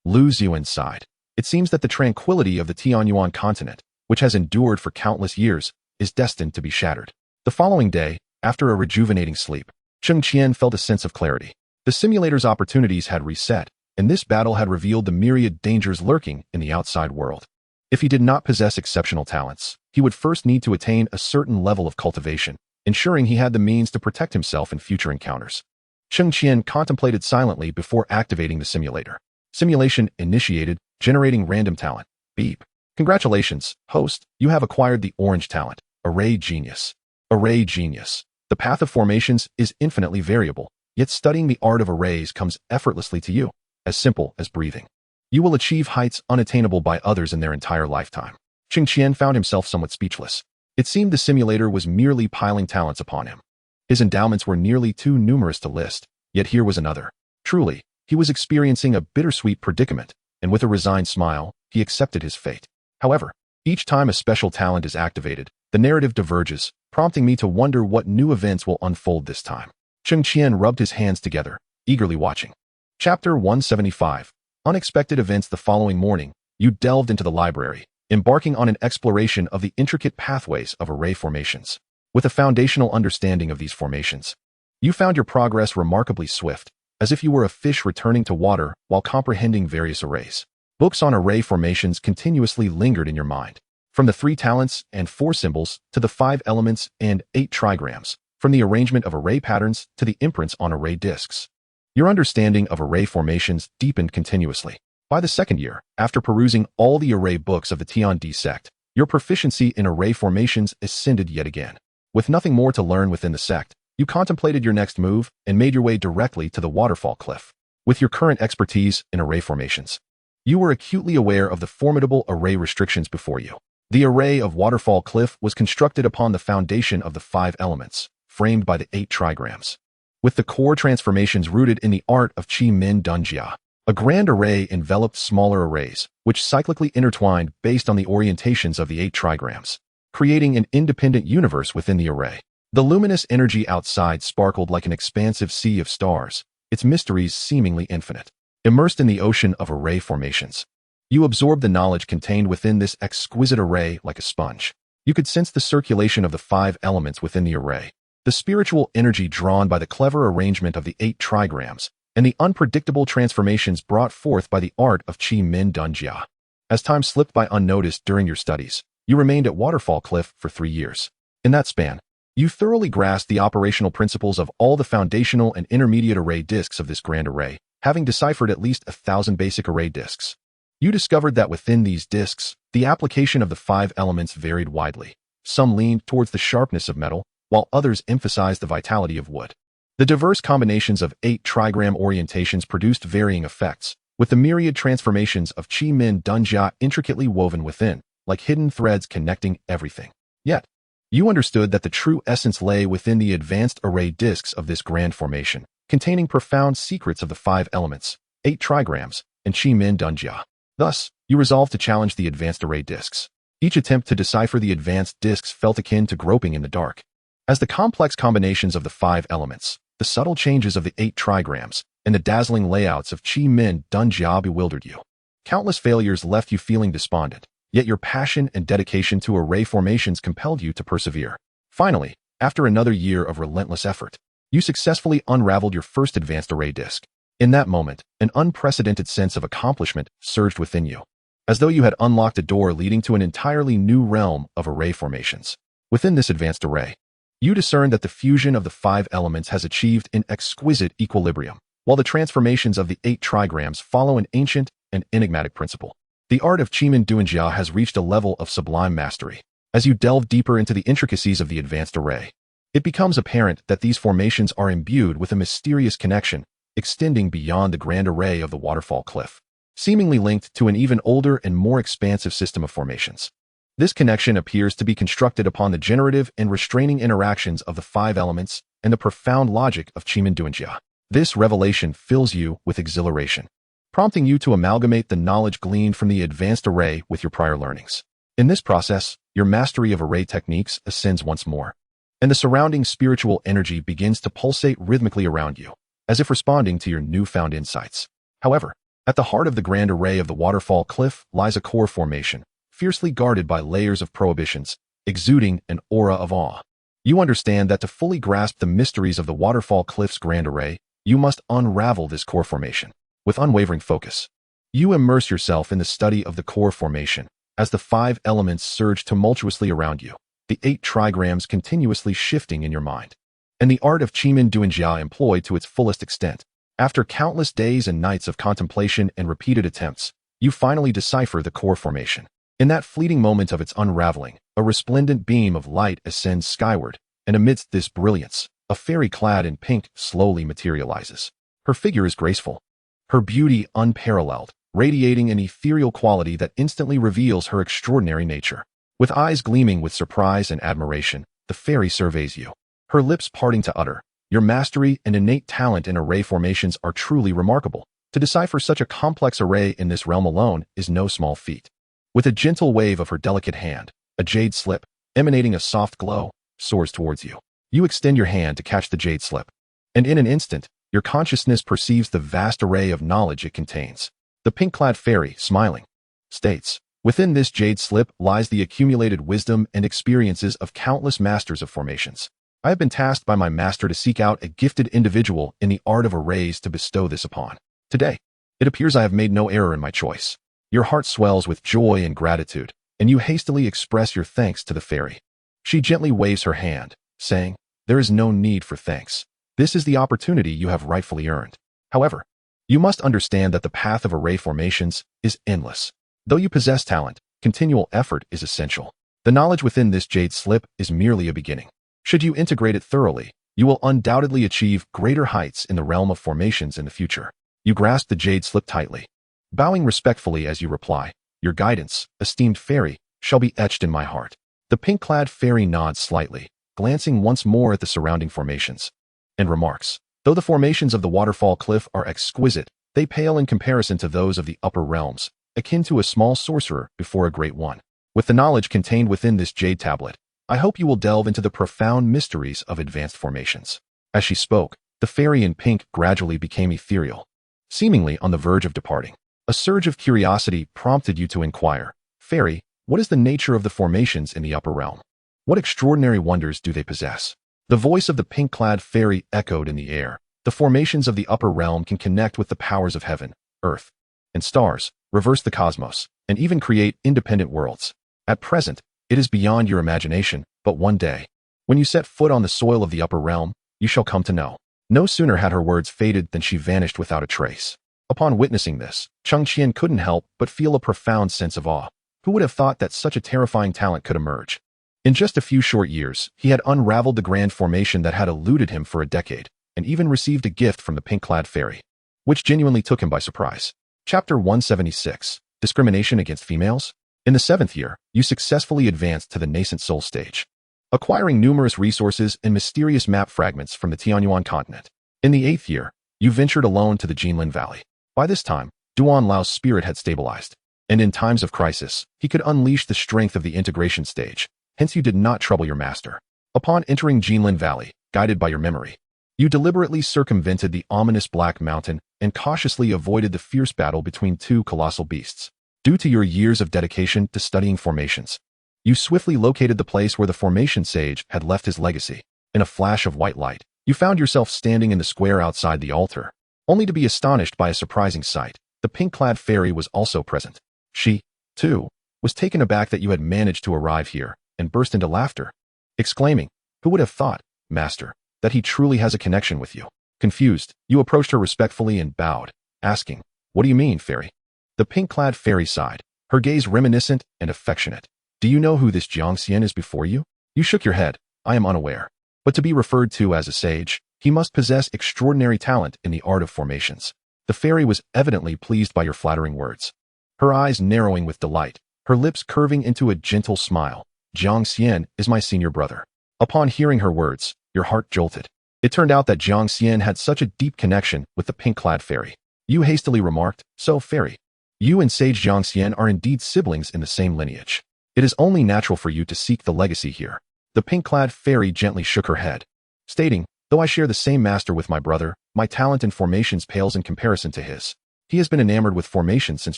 Lu Ziyuan sighed. It seems that the tranquility of the Tianyuan continent, which has endured for countless years, is destined to be shattered. The following day, after a rejuvenating sleep, Cheng Qian felt a sense of clarity. The simulator's opportunities had reset, and this battle had revealed the myriad dangers lurking in the outside world. If he did not possess exceptional talents, he would first need to attain a certain level of cultivation, ensuring he had the means to protect himself in future encounters. Cheng Qian contemplated silently before activating the simulator. Simulation initiated, generating random talent. Beep. Congratulations, host, you have acquired the orange talent, Array Genius. Array Genius. The path of formations is infinitely variable, yet studying the art of arrays comes effortlessly to you, as simple as breathing. You will achieve heights unattainable by others in their entire lifetime. Cheng Qian found himself somewhat speechless. It seemed the simulator was merely piling talents upon him. His endowments were nearly too numerous to list, yet here was another. Truly, he was experiencing a bittersweet predicament, and with a resigned smile, he accepted his fate. However, each time a special talent is activated, the narrative diverges, prompting me to wonder what new events will unfold this time. Cheng Qian rubbed his hands together, eagerly watching. Chapter 175. Unexpected events. The following morning, you delved into the library, embarking on an exploration of the intricate pathways of array formations. With a foundational understanding of these formations, you found your progress remarkably swift, as if you were a fish returning to water while comprehending various arrays. Books on array formations continuously lingered in your mind, from the 3 talents and 4 symbols to the 5 elements and 8 trigrams, from the arrangement of array patterns to the imprints on array disks. Your understanding of array formations deepened continuously. By the second year, after perusing all the array books of the Tiandi sect, your proficiency in array formations ascended yet again. With nothing more to learn within the sect, you contemplated your next move and made your way directly to the waterfall cliff. With your current expertise in array formations, you were acutely aware of the formidable array restrictions before you. The array of waterfall cliff was constructed upon the foundation of the 5 elements, framed by the 8 trigrams, with the core transformations rooted in the art of Qi Min Dunjia. A grand array enveloped smaller arrays, which cyclically intertwined based on the orientations of the 8 trigrams, creating an independent universe within the array. The luminous energy outside sparkled like an expansive sea of stars, its mysteries seemingly infinite. Immersed in the ocean of array formations, you absorbed the knowledge contained within this exquisite array like a sponge. You could sense the circulation of the 5 elements within the array, the spiritual energy drawn by the clever arrangement of the 8 trigrams, and the unpredictable transformations brought forth by the art of Qi Min Dunjia. As time slipped by unnoticed during your studies, you remained at Waterfall Cliff for 3 years. In that span, you thoroughly grasped the operational principles of all the foundational and intermediate array disks of this grand array, having deciphered at least 1,000 basic array disks. You discovered that within these disks, the application of the 5 elements varied widely. Some leaned towards the sharpness of metal, while others emphasized the vitality of wood. The diverse combinations of 8 trigram orientations produced varying effects, with the myriad transformations of Qi Min Dunjia intricately woven within, like hidden threads connecting everything. Yet, you understood that the true essence lay within the advanced array disks of this grand formation, containing profound secrets of the 5 elements, 8 trigrams, and Qi Min Dunjia. Thus, you resolved to challenge the advanced array disks. Each attempt to decipher the advanced disks felt akin to groping in the dark. As the complex combinations of the 5 elements, the subtle changes of the 8 trigrams, and the dazzling layouts of Qi Min Dunjia bewildered you. Countless failures left you feeling despondent, yet your passion and dedication to array formations compelled you to persevere. Finally, after another year of relentless effort, you successfully unraveled your first advanced array disk. In that moment, an unprecedented sense of accomplishment surged within you, as though you had unlocked a door leading to an entirely new realm of array formations. Within this advanced array, you discern that the fusion of the 5 elements has achieved an exquisite equilibrium, while the transformations of the 8 trigrams follow an ancient and enigmatic principle. The art of Qiming has reached a level of sublime mastery. As you delve deeper into the intricacies of the advanced array, it becomes apparent that these formations are imbued with a mysterious connection extending beyond the grand array of the waterfall cliff, seemingly linked to an even older and more expansive system of formations. This connection appears to be constructed upon the generative and restraining interactions of the 5 elements and the profound logic of Qiming. This revelation fills you with exhilaration, prompting you to amalgamate the knowledge gleaned from the advanced array with your prior learnings. In this process, your mastery of array techniques ascends once more, and the surrounding spiritual energy begins to pulsate rhythmically around you, as if responding to your newfound insights. However, at the heart of the grand array of the waterfall cliff lies a core formation, fiercely guarded by layers of prohibitions, exuding an aura of awe. You understand that to fully grasp the mysteries of the waterfall cliff's grand array, you must unravel this core formation. With unwavering focus, you immerse yourself in the study of the core formation, as the 5 elements surge tumultuously around you, the 8 trigrams continuously shifting in your mind, and the art of Qiming employed to its fullest extent. After countless days and nights of contemplation and repeated attempts, you finally decipher the core formation. In that fleeting moment of its unraveling, a resplendent beam of light ascends skyward, and amidst this brilliance, a fairy clad in pink slowly materializes. Her figure is graceful, her beauty unparalleled, radiating an ethereal quality that instantly reveals her extraordinary nature. With eyes gleaming with surprise and admiration, the fairy surveys you, her lips parting to utter, "Your mastery and innate talent in array formations are truly remarkable. To decipher such a complex array in this realm alone is no small feat." With a gentle wave of her delicate hand, a jade slip, emanating a soft glow, soars towards you. You extend your hand to catch the jade slip, and in an instant, your consciousness perceives the vast array of knowledge it contains. The pink-clad fairy, smiling, states, "Within this jade slip lies the accumulated wisdom and experiences of countless masters of formations. I have been tasked by my master to seek out a gifted individual in the art of arrays to bestow this upon. Today, it appears I have made no error in my choice." Your heart swells with joy and gratitude, and you hastily express your thanks to the fairy. She gently waves her hand, saying, "There is no need for thanks. This is the opportunity you have rightfully earned. However, you must understand that the path of array formations is endless. Though you possess talent, continual effort is essential. The knowledge within this jade slip is merely a beginning. Should you integrate it thoroughly, you will undoubtedly achieve greater heights in the realm of formations in the future." You grasp the jade slip tightly, bowing respectfully as you reply, "Your guidance, esteemed fairy, shall be etched in my heart." The pink-clad fairy nods slightly, glancing once more at the surrounding formations, and remarks, "Though the formations of the waterfall cliff are exquisite, they pale in comparison to those of the upper realms, akin to a small sorcerer before a great one. With the knowledge contained within this jade tablet, I hope you will delve into the profound mysteries of advanced formations." As she spoke, the fairy in pink gradually became ethereal, seemingly on the verge of departing. A surge of curiosity prompted you to inquire, "Fairy, what is the nature of the formations in the upper realm? What extraordinary wonders do they possess?" The voice of the pink-clad fairy echoed in the air. "The formations of the upper realm can connect with the powers of heaven, earth, and stars, reverse the cosmos, and even create independent worlds. At present, it is beyond your imagination, but one day, when you set foot on the soil of the upper realm, you shall come to know." No sooner had her words faded than she vanished without a trace. Upon witnessing this, Cheng Qian couldn't help but feel a profound sense of awe. Who would have thought that such a terrifying talent could emerge? In just a few short years, he had unraveled the grand formation that had eluded him for a decade, and even received a gift from the pink-clad fairy, which genuinely took him by surprise. Chapter 176, Discrimination Against Females? In the 7th year, you successfully advanced to the nascent soul stage, acquiring numerous resources and mysterious map fragments from the Tianyuan continent. In the 8th year, you ventured alone to the Jinlin Valley. By this time, Duan Lao's spirit had stabilized, and in times of crisis, he could unleash the strength of the integration stage. Hence you did not trouble your master. Upon entering Jinlin Valley, guided by your memory, you deliberately circumvented the ominous Black Mountain and cautiously avoided the fierce battle between 2 colossal beasts. Due to your years of dedication to studying formations, You swiftly located the place where the formation sage had left his legacy. In a flash of white light, you found yourself standing in the square outside the altar, only to be astonished by a surprising sight. The pink-clad fairy was also present. She, too, was taken aback that you had managed to arrive here, and burst into laughter, exclaiming, "Who would have thought, master, that he truly has a connection with you?" Confused, you approached her respectfully and bowed, asking, "What do you mean, fairy?" The pink-clad fairy sighed, her gaze reminiscent and affectionate. "Do you know who this Cheng Qian is before you?" You shook your head. "I am unaware. But to be referred to as a sage, he must possess extraordinary talent in the art of formations." The fairy was evidently pleased by your flattering words, her eyes narrowing with delight, her lips curving into a gentle smile. "Cheng Qian is my senior brother." Upon hearing her words, your heart jolted. It turned out that Cheng Qian had such a deep connection with the pink-clad fairy. You hastily remarked, "So, fairy, you and sage Cheng Qian are indeed siblings in the same lineage. It is only natural for you to seek the legacy here." The pink-clad fairy gently shook her head, stating, "Though I share the same master with my brother, my talent in formations pales in comparison to his. He has been enamored with formations since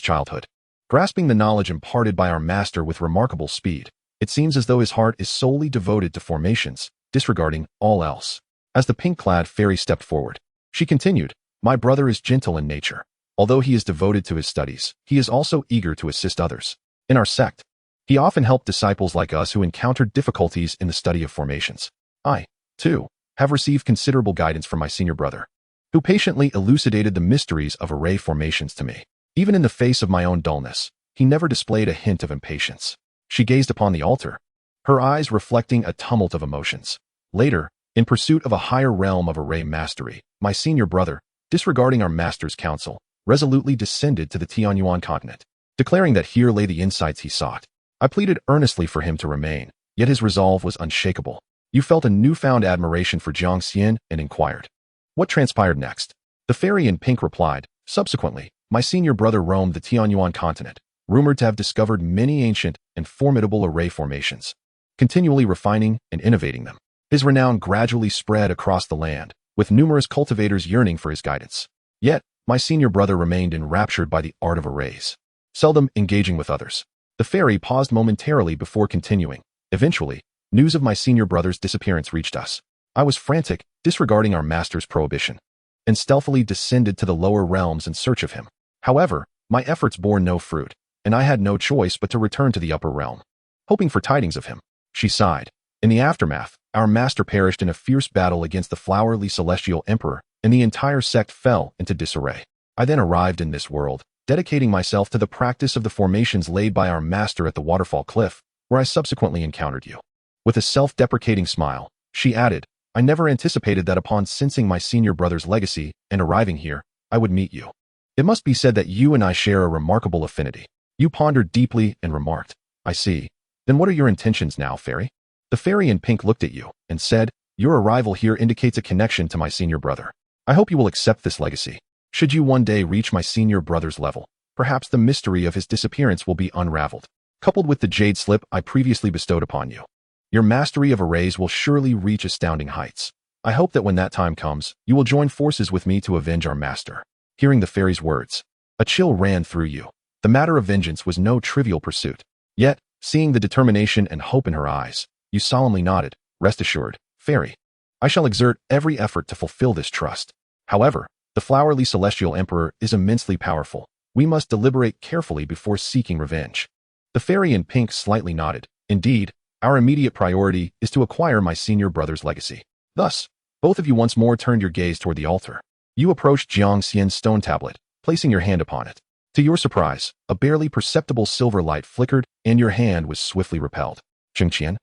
childhood, grasping the knowledge imparted by our master with remarkable speed. It seems as though his heart is solely devoted to formations, disregarding all else." As the pink-clad fairy stepped forward, she continued, "My brother is gentle in nature. Although he is devoted to his studies, he is also eager to assist others. In our sect, he often helped disciples like us who encountered difficulties in the study of formations. I, too, have received considerable guidance from my senior brother, who patiently elucidated the mysteries of array formations to me. Even in the face of my own dullness, he never displayed a hint of impatience." She gazed upon the altar, her eyes reflecting a tumult of emotions. "Later, in pursuit of a higher realm of array mastery, my senior brother, disregarding our master's counsel, resolutely descended to the Tianyuan continent, declaring that here lay the insights he sought. I pleaded earnestly for him to remain, yet his resolve was unshakable." You felt a newfound admiration for Cheng Qian and inquired, "What transpired next?" The fairy in pink replied, "Subsequently, my senior brother roamed the Tianyuan continent, rumored to have discovered many ancient and formidable array formations, continually refining and innovating them. His renown gradually spread across the land, with numerous cultivators yearning for his guidance. Yet, my senior brother remained enraptured by the art of arrays, seldom engaging with others." The fairy paused momentarily before continuing. "Eventually, news of my senior brother's disappearance reached us. I was frantic, disregarding our master's prohibition, and stealthily descended to the lower realms in search of him. However, my efforts bore no fruit, and I had no choice but to return to the upper realm, hoping for tidings of him." She sighed. "In the aftermath, our master perished in a fierce battle against the flowery celestial emperor, and the entire sect fell into disarray. I then arrived in this world, dedicating myself to the practice of the formations laid by our master at the waterfall cliff, where I subsequently encountered you." With a self-deprecating smile, she added, "I never anticipated that upon sensing my senior brother's legacy and arriving here, I would meet you. It must be said that you and I share a remarkable affinity." You pondered deeply and remarked, "I see. Then what are your intentions now, fairy?" The fairy in pink looked at you and said, "Your arrival here indicates a connection to my senior brother. I hope you will accept this legacy. Should you one day reach my senior brother's level, perhaps the mystery of his disappearance will be unraveled, coupled with the jade slip I previously bestowed upon you. Your mastery of arrays will surely reach astounding heights. I hope that when that time comes, you will join forces with me to avenge our master." Hearing the fairy's words, a chill ran through you. The matter of vengeance was no trivial pursuit. Yet, seeing the determination and hope in her eyes, you solemnly nodded. "Rest assured, fairy, I shall exert every effort to fulfill this trust. However, the flowery celestial emperor is immensely powerful. We must deliberate carefully before seeking revenge." The fairy in pink slightly nodded. "Indeed, our immediate priority is to acquire my senior brother's legacy." Thus, both of you once more turned your gaze toward the altar. You approached Cheng Qian's stone tablet, placing your hand upon it. To your surprise, a barely perceptible silver light flickered, and your hand was swiftly repelled. "Cheng Qian?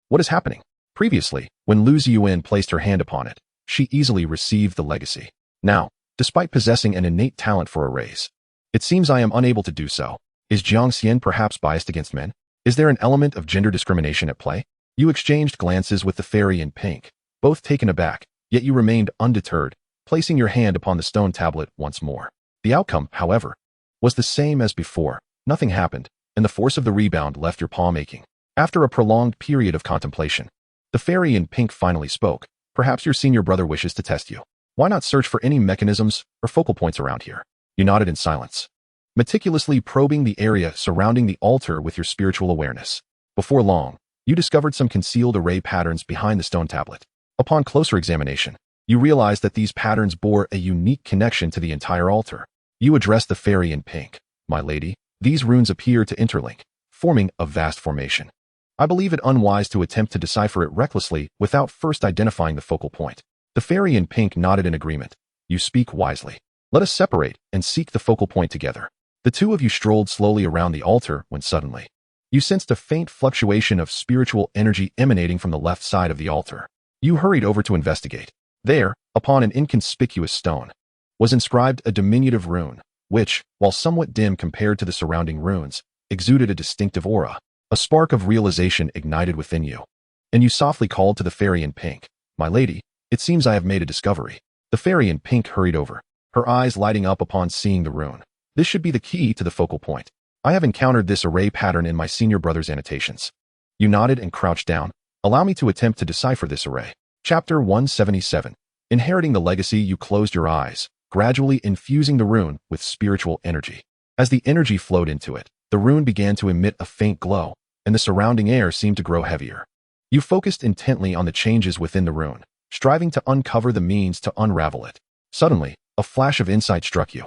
What is happening?" Previously, when Lu Ziyuan placed her hand upon it, she easily received the legacy. Now, despite possessing an innate talent for arrays, it seems I am unable to do so. Is Cheng Qian perhaps biased against men? Is there an element of gender discrimination at play? You exchanged glances with the fairy in pink, both taken aback, yet you remained undeterred, placing your hand upon the stone tablet once more. The outcome, however, was the same as before. Nothing happened, and the force of the rebound left your palm aching. After a prolonged period of contemplation, the fairy in pink finally spoke. "Perhaps your senior brother wishes to test you. Why not search for any mechanisms or focal points around here?" You nodded in silence, meticulously probing the area surrounding the altar with your spiritual awareness. Before long, you discovered some concealed array patterns behind the stone tablet. Upon closer examination, you realized that these patterns bore a unique connection to the entire altar. You addressed the fairy in pink. My lady, these runes appear to interlink, forming a vast formation. I believe it unwise to attempt to decipher it recklessly without first identifying the focal point. The fairy in pink nodded in agreement. You speak wisely. Let us separate and seek the focal point together. The two of you strolled slowly around the altar when suddenly, you sensed a faint fluctuation of spiritual energy emanating from the left side of the altar. You hurried over to investigate. There, upon an inconspicuous stone, was inscribed a diminutive rune, which, while somewhat dim compared to the surrounding runes, exuded a distinctive aura. A spark of realization ignited within you, and you softly called to the fairy in pink. My lady, it seems I have made a discovery. The fairy in pink hurried over, her eyes lighting up upon seeing the rune. This should be the key to the focal point. I have encountered this array pattern in my senior brother's annotations. You nodded and crouched down. Allow me to attempt to decipher this array. Chapter 177. Inheriting the legacy. You closed your eyes, gradually infusing the rune with spiritual energy. As the energy flowed into it, the rune began to emit a faint glow, and the surrounding air seemed to grow heavier. You focused intently on the changes within the rune, striving to uncover the means to unravel it. Suddenly, a flash of insight struck you.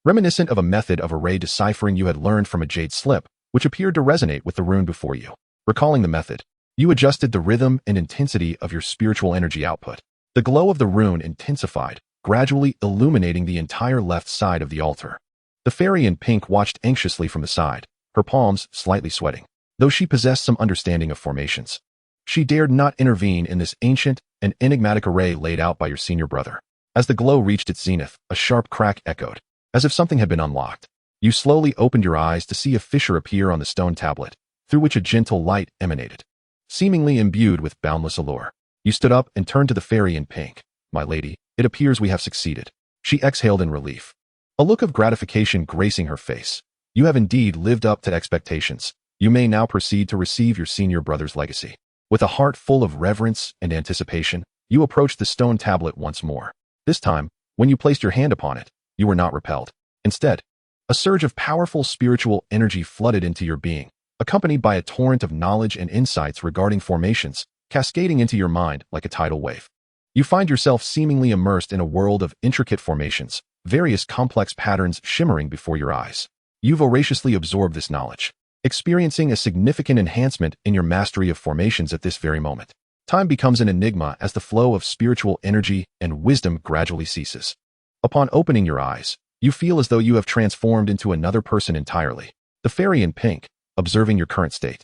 Reminiscent of a method of array deciphering you had learned from a jade slip, which appeared to resonate with the rune before you. Recalling the method, you adjusted the rhythm and intensity of your spiritual energy output. The glow of the rune intensified, gradually illuminating the entire left side of the altar. The fairy in pink watched anxiously from the side, her palms slightly sweating. Though she possessed some understanding of formations, she dared not intervene in this ancient and enigmatic array laid out by your senior brother. As the glow reached its zenith, a sharp crack echoed, as if something had been unlocked. You slowly opened your eyes to see a fissure appear on the stone tablet, through which a gentle light emanated, seemingly imbued with boundless allure. You stood up and turned to the fairy in pink. My lady, it appears we have succeeded. She exhaled in relief, a look of gratification gracing her face. You have indeed lived up to expectations. You may now proceed to receive your senior brother's legacy. With a heart full of reverence and anticipation, you approached the stone tablet once more. This time, when you placed your hand upon it, you were not repelled. Instead, a surge of powerful spiritual energy flooded into your being, accompanied by a torrent of knowledge and insights regarding formations, cascading into your mind like a tidal wave. You find yourself seemingly immersed in a world of intricate formations, various complex patterns shimmering before your eyes. You voraciously absorbed this knowledge, experiencing a significant enhancement in your mastery of formations at this very moment. Time becomes an enigma as the flow of spiritual energy and wisdom gradually ceases. Upon opening your eyes, you feel as though you have transformed into another person entirely. The fairy in pink, observing your current state,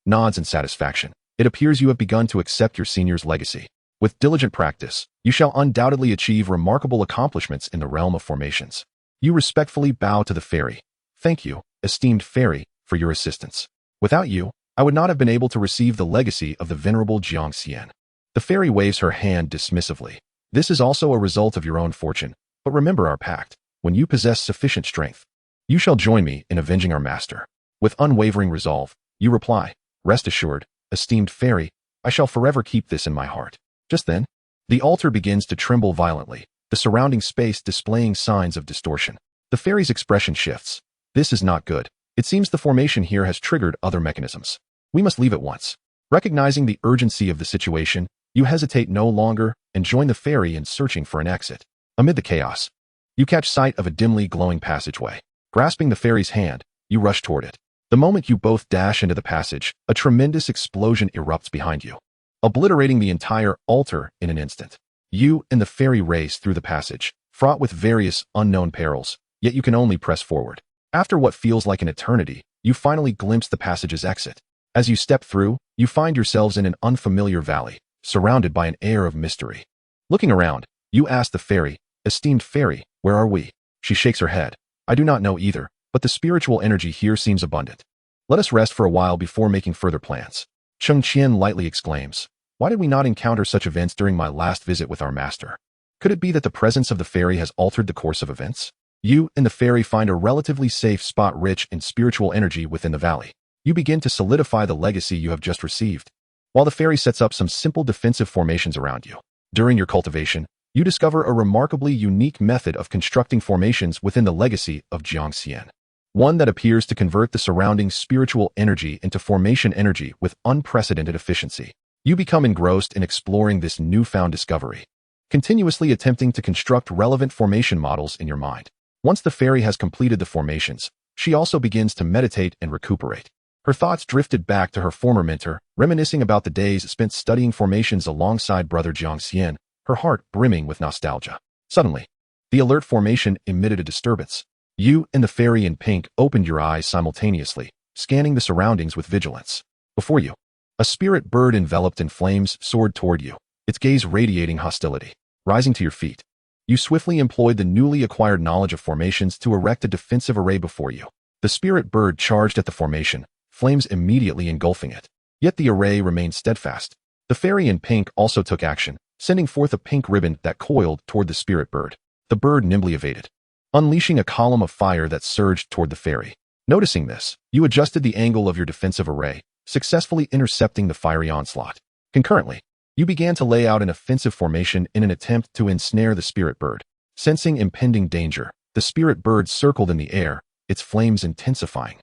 nods in satisfaction. It appears you have begun to accept your senior's legacy. With diligent practice, you shall undoubtedly achieve remarkable accomplishments in the realm of formations. You respectfully bow to the fairy. Thank you, esteemed fairy, for your assistance. Without you, I would not have been able to receive the legacy of the venerable Cheng Qian. The fairy waves her hand dismissively. This is also a result of your own fortune, but remember our pact. When you possess sufficient strength, you shall join me in avenging our master. With unwavering resolve, you reply, rest assured, esteemed fairy, I shall forever keep this in my heart. Just then, the altar begins to tremble violently, the surrounding space displaying signs of distortion. The fairy's expression shifts. This is not good. It seems the formation here has triggered other mechanisms. We must leave at once. Recognizing the urgency of the situation, you hesitate no longer and join the fairy in searching for an exit. Amid the chaos, you catch sight of a dimly glowing passageway. Grasping the fairy's hand, you rush toward it. The moment you both dash into the passage, a tremendous explosion erupts behind you, obliterating the entire altar in an instant. You and the fairy race through the passage, fraught with various unknown perils, yet you can only press forward. After what feels like an eternity, you finally glimpse the passage's exit. As you step through, you find yourselves in an unfamiliar valley, surrounded by an air of mystery. Looking around, you ask the fairy, esteemed fairy, where are we? She shakes her head. I do not know either, but the spiritual energy here seems abundant. Let us rest for a while before making further plans. Cheng Qian lightly exclaims, why did we not encounter such events during my last visit with our master? Could it be that the presence of the fairy has altered the course of events? You and the fairy find a relatively safe spot rich in spiritual energy within the valley. You begin to solidify the legacy you have just received, while the fairy sets up some simple defensive formations around you. During your cultivation, you discover a remarkably unique method of constructing formations within the legacy of Cheng Qian. one that appears to convert the surrounding spiritual energy into formation energy with unprecedented efficiency. You become engrossed in exploring this newfound discovery, continuously attempting to construct relevant formation models in your mind. Once the fairy has completed the formations, she also begins to meditate and recuperate. Her thoughts drifted back to her former mentor, reminiscing about the days spent studying formations alongside brother Cheng Qian, her heart brimming with nostalgia. Suddenly, the alert formation emitted a disturbance. You and the fairy in pink opened your eyes simultaneously, scanning the surroundings with vigilance. Before you, a spirit bird enveloped in flames soared toward you, its gaze radiating hostility. Rising to your feet, you swiftly employed the newly acquired knowledge of formations to erect a defensive array before you. The spirit bird charged at the formation, flames immediately engulfing it. Yet the array remained steadfast. The fairy in pink also took action, sending forth a pink ribbon that coiled toward the spirit bird. The bird nimbly evaded, unleashing a column of fire that surged toward the fairy. Noticing this, you adjusted the angle of your defensive array, successfully intercepting the fiery onslaught. Concurrently, you began to lay out an offensive formation in an attempt to ensnare the spirit bird. Sensing impending danger, the spirit bird circled in the air, its flames intensifying,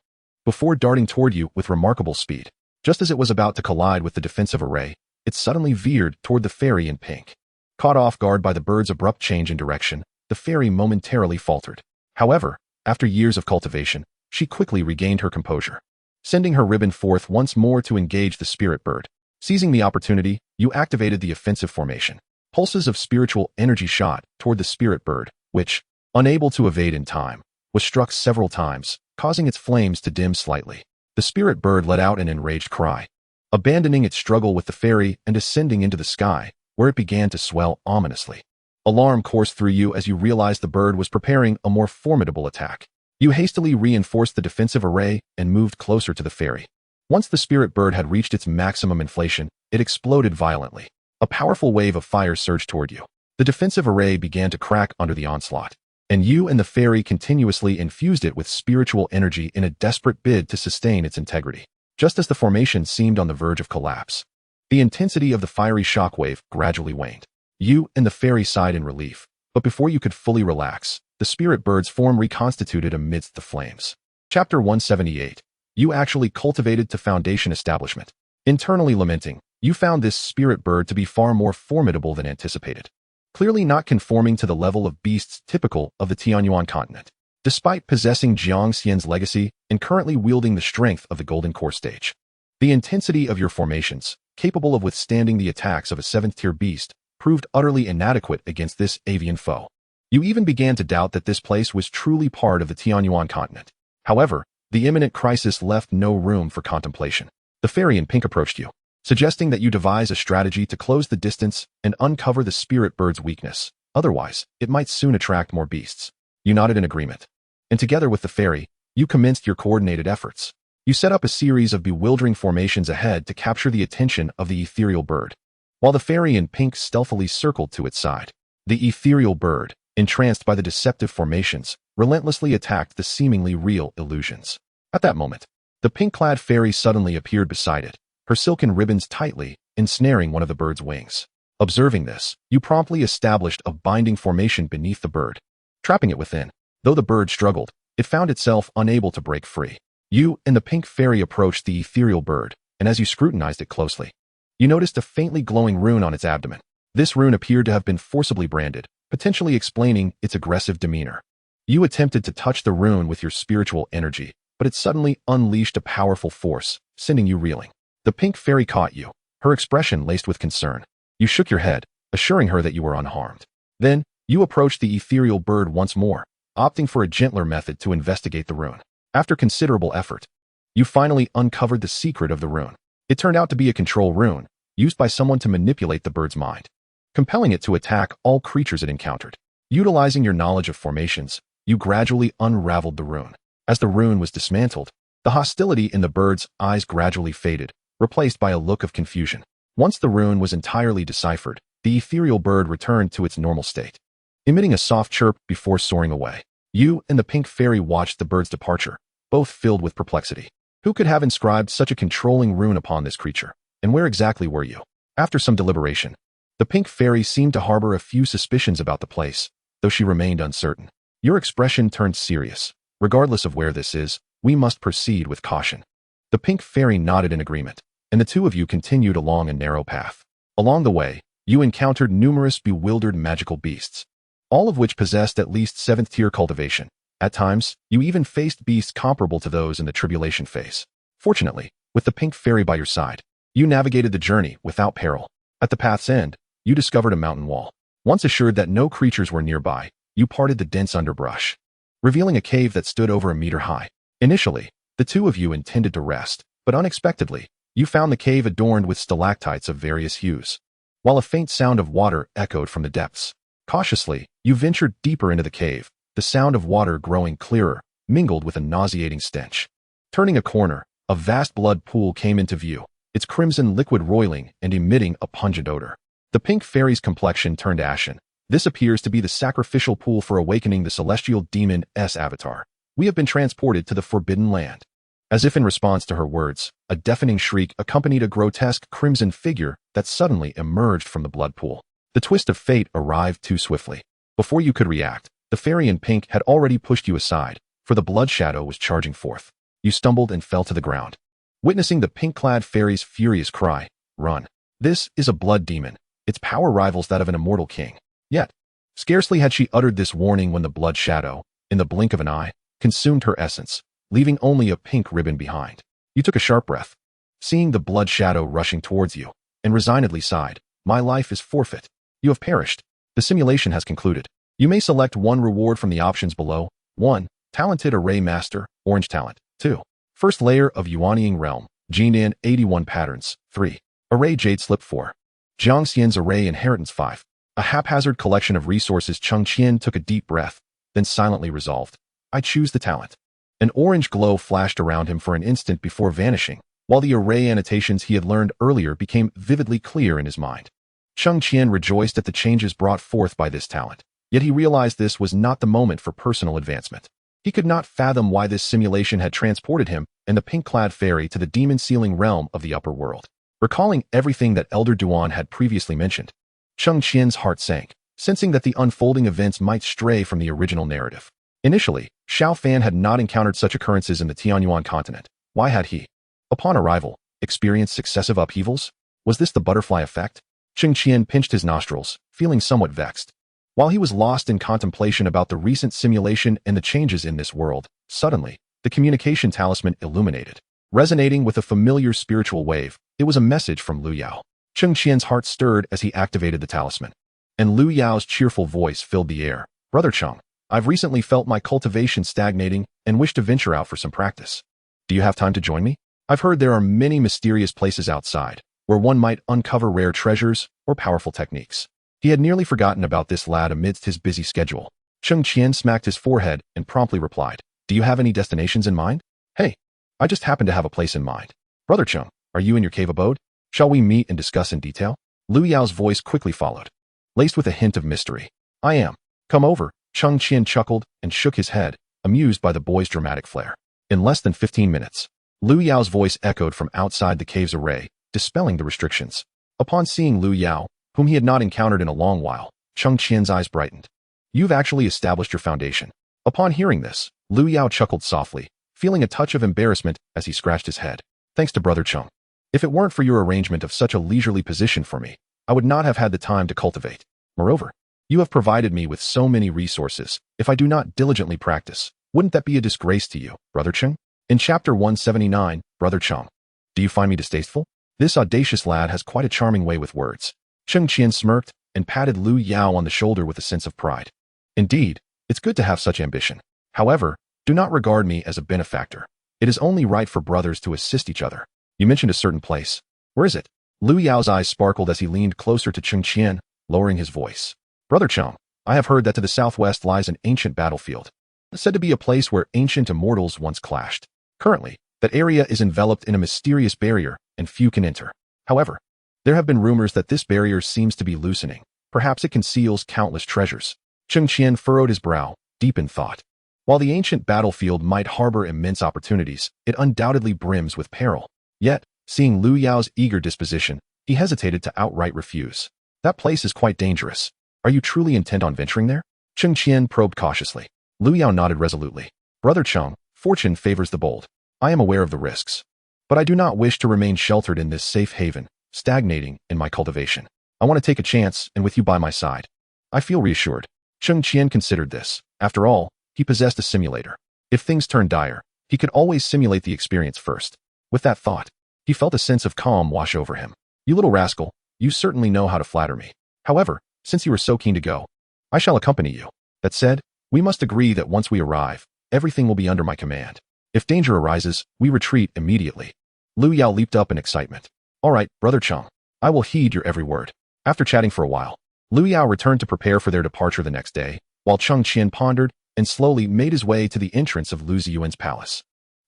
before darting toward you with remarkable speed. Just as it was about to collide with the defensive array, it suddenly veered toward the fairy in pink. Caught off guard by the bird's abrupt change in direction, the fairy momentarily faltered. However, after years of cultivation, she quickly regained her composure, sending her ribbon forth once more to engage the spirit bird. Seizing the opportunity, you activated the offensive formation. Pulses of spiritual energy shot toward the spirit bird, which, unable to evade in time, was struck several times, causing its flames to dim slightly. The spirit bird let out an enraged cry, abandoning its struggle with the fairy and ascending into the sky, where it began to swell ominously. Alarm coursed through you as you realized the bird was preparing a more formidable attack. You hastily reinforced the defensive array and moved closer to the fairy. Once the spirit bird had reached its maximum inflation, it exploded violently. A powerful wave of fire surged toward you. The defensive array began to crack under the onslaught, and you and the fairy continuously infused it with spiritual energy in a desperate bid to sustain its integrity. Just as the formation seemed on the verge of collapse, the intensity of the fiery shockwave gradually waned. You and the fairy sighed in relief, but before you could fully relax, the spirit bird's form reconstituted amidst the flames. Chapter 178. You actually cultivated to foundation establishment. Internally lamenting, you found this spirit bird to be far more formidable than anticipated, clearly not conforming to the level of beasts typical of the Tianyuan continent. Despite possessing Jiang Xian's legacy and currently wielding the strength of the Golden Core stage, the intensity of your formations, capable of withstanding the attacks of a 7th-tier beast, proved utterly inadequate against this avian foe. You even began to doubt that this place was truly part of the Tianyuan continent. However, the imminent crisis left no room for contemplation. The fairy in pink approached you, suggesting that you devise a strategy to close the distance and uncover the spirit bird's weakness. Otherwise, it might soon attract more beasts. You nodded in agreement, and together with the fairy, you commenced your coordinated efforts. You set up a series of bewildering formations ahead to capture the attention of the ethereal bird, while the fairy in pink stealthily circled to its side. The ethereal bird, entranced by the deceptive formations, relentlessly attacked the seemingly real illusions. At that moment, the pink-clad fairy suddenly appeared beside it, her silken ribbons tightly ensnaring one of the bird's wings. Observing this, you promptly established a binding formation beneath the bird, trapping it within. Though the bird struggled, it found itself unable to break free. You and the pink fairy approached the ethereal bird, and as you scrutinized it closely, you noticed a faintly glowing rune on its abdomen. This rune appeared to have been forcibly branded, potentially explaining its aggressive demeanor. You attempted to touch the rune with your spiritual energy, but it suddenly unleashed a powerful force, sending you reeling. The pink fairy caught you, her expression laced with concern. You shook your head, assuring her that you were unharmed. Then, you approached the ethereal bird once more, opting for a gentler method to investigate the rune. After considerable effort, you finally uncovered the secret of the rune. It turned out to be a control rune, used by someone to manipulate the bird's mind, compelling it to attack all creatures it encountered. Utilizing your knowledge of formations, you gradually unraveled the rune. As the rune was dismantled, the hostility in the bird's eyes gradually faded, replaced by a look of confusion. Once the rune was entirely deciphered, the ethereal bird returned to its normal state, emitting a soft chirp before soaring away. You and the pink fairy watched the bird's departure, both filled with perplexity. Who could have inscribed such a controlling rune upon this creature? And where exactly were you? After some deliberation, the pink fairy seemed to harbor a few suspicions about the place, though she remained uncertain. Your expression turned serious, Regardless of where this is, we must proceed with caution. The pink fairy nodded in agreement, and the two of you continued along a narrow path. Along the way, you encountered numerous bewildered magical beasts, all of which possessed at least 7th-tier cultivation. At times, you even faced beasts comparable to those in the tribulation phase. Fortunately, with the pink fairy by your side, you navigated the journey without peril. At the path's end, you discovered a mountain wall. Once assured that no creatures were nearby, you parted the dense underbrush, revealing a cave that stood over a meter high. Initially, the two of you intended to rest, but unexpectedly, you found the cave adorned with stalactites of various hues, while a faint sound of water echoed from the depths. Cautiously, you ventured deeper into the cave, the sound of water growing clearer, mingled with a nauseating stench. Turning a corner, a vast blood pool came into view, its crimson liquid roiling and emitting a pungent odor. The pink fairy's complexion turned ashen. This appears to be the sacrificial pool for awakening the celestial demon's avatar. We have been transported to the Forbidden Land. As if in response to her words, a deafening shriek accompanied a grotesque crimson figure that suddenly emerged from the blood pool. The twist of fate arrived too swiftly. Before you could react, the fairy in pink had already pushed you aside, for the blood shadow was charging forth. You stumbled and fell to the ground. Witnessing the pink-clad fairy's furious cry, "Run! This is a blood demon. Its power rivals that of an immortal king." Yet, scarcely had she uttered this warning when the blood shadow, in the blink of an eye, consumed her essence, leaving only a pink ribbon behind. You took a sharp breath, seeing the blood shadow rushing towards you, and resignedly sighed, "My life is forfeit. You have perished. The simulation has concluded. You may select one reward from the options below. 1. Talented Array Master, Orange Talent. 2. First Layer of Yuanying Realm, Jinan 81 Patterns. 3. Array Jade Slip. 4. Jiangxian's Array Inheritance. 5. A haphazard collection of resources. Cheng Qian took a deep breath, then silently resolved, "I choose the talent." An orange glow flashed around him for an instant before vanishing, while the array annotations he had learned earlier became vividly clear in his mind. Cheng Qian rejoiced at the changes brought forth by this talent, yet he realized this was not the moment for personal advancement. He could not fathom why this simulation had transported him and the pink-clad fairy to the demon-sealing realm of the upper world. Recalling everything that Elder Duan had previously mentioned, Cheng Qian's heart sank, sensing that the unfolding events might stray from the original narrative. Initially, Xiao Fan had not encountered such occurrences in the Tianyuan continent. Why had he, upon arrival, experienced successive upheavals? Was this the butterfly effect? Cheng Qian pinched his nostrils, feeling somewhat vexed. While he was lost in contemplation about the recent simulation and the changes in this world, suddenly, the communication talisman illuminated. Resonating with a familiar spiritual wave, it was a message from Yue Yao. Cheng Qian's heart stirred as he activated the talisman, and Yue Yao's cheerful voice filled the air. "Brother Cheng, I've recently felt my cultivation stagnating and wish to venture out for some practice. Do you have time to join me? I've heard there are many mysterious places outside, where one might uncover rare treasures or powerful techniques." He had nearly forgotten about this lad amidst his busy schedule. Cheng Qian smacked his forehead and promptly replied, "Do you have any destinations in mind?" "Hey, I just happen to have a place in mind. Brother Cheng, are you in your cave abode? Shall we meet and discuss in detail?" Yue Yao's voice quickly followed, laced with a hint of mystery. "I am. Come over." Cheng Qian chuckled and shook his head, amused by the boy's dramatic flair. In less than 15 minutes, Yue Yao's voice echoed from outside the cave's array, dispelling the restrictions. Upon seeing Yue Yao, whom he had not encountered in a long while, Cheng Qian's eyes brightened. "You've actually established your foundation." Upon hearing this, Yue Yao chuckled softly, feeling a touch of embarrassment as he scratched his head. "Thanks to Brother Cheng. If it weren't for your arrangement of such a leisurely position for me, I would not have had the time to cultivate. Moreover, you have provided me with so many resources. If I do not diligently practice, wouldn't that be a disgrace to you, Brother Cheng?" In Chapter 179, Brother Cheng. "Do you find me distasteful?" This audacious lad has quite a charming way with words. Cheng Qian smirked and patted Yue Yao on the shoulder with a sense of pride. "Indeed, it's good to have such ambition. However, do not regard me as a benefactor. It is only right for brothers to assist each other. You mentioned a certain place. Where is it?" Yue Yao's eyes sparkled as he leaned closer to Cheng Qian, lowering his voice. "Brother Cheng, I have heard that to the southwest lies an ancient battlefield, said to be a place where ancient immortals once clashed. Currently, that area is enveloped in a mysterious barrier, and few can enter. However, there have been rumors that this barrier seems to be loosening. Perhaps it conceals countless treasures." Cheng Qian furrowed his brow, deep in thought. While the ancient battlefield might harbor immense opportunities, it undoubtedly brims with peril. Yet, seeing Yue Yao's eager disposition, he hesitated to outright refuse. "That place is quite dangerous. Are you truly intent on venturing there?" Cheng Qian probed cautiously. Yue Yao nodded resolutely. Brother Cheng, fortune favors the bold. I am aware of the risks. But I do not wish to remain sheltered in this safe haven, stagnating in my cultivation. I want to take a chance and with you by my side. I feel reassured. Cheng Qian considered this. After all, he possessed a simulator. If things turned dire, he could always simulate the experience first. With that thought, he felt a sense of calm wash over him. You little rascal, you certainly know how to flatter me. However, since you are so keen to go, I shall accompany you. That said, we must agree that once we arrive, everything will be under my command. If danger arises, we retreat immediately. Yue Yao leaped up in excitement. All right, Brother Cheng, I will heed your every word. After chatting for a while, Yue Yao returned to prepare for their departure the next day, while Cheng Qian pondered and slowly made his way to the entrance of Lu Ziyuan's palace.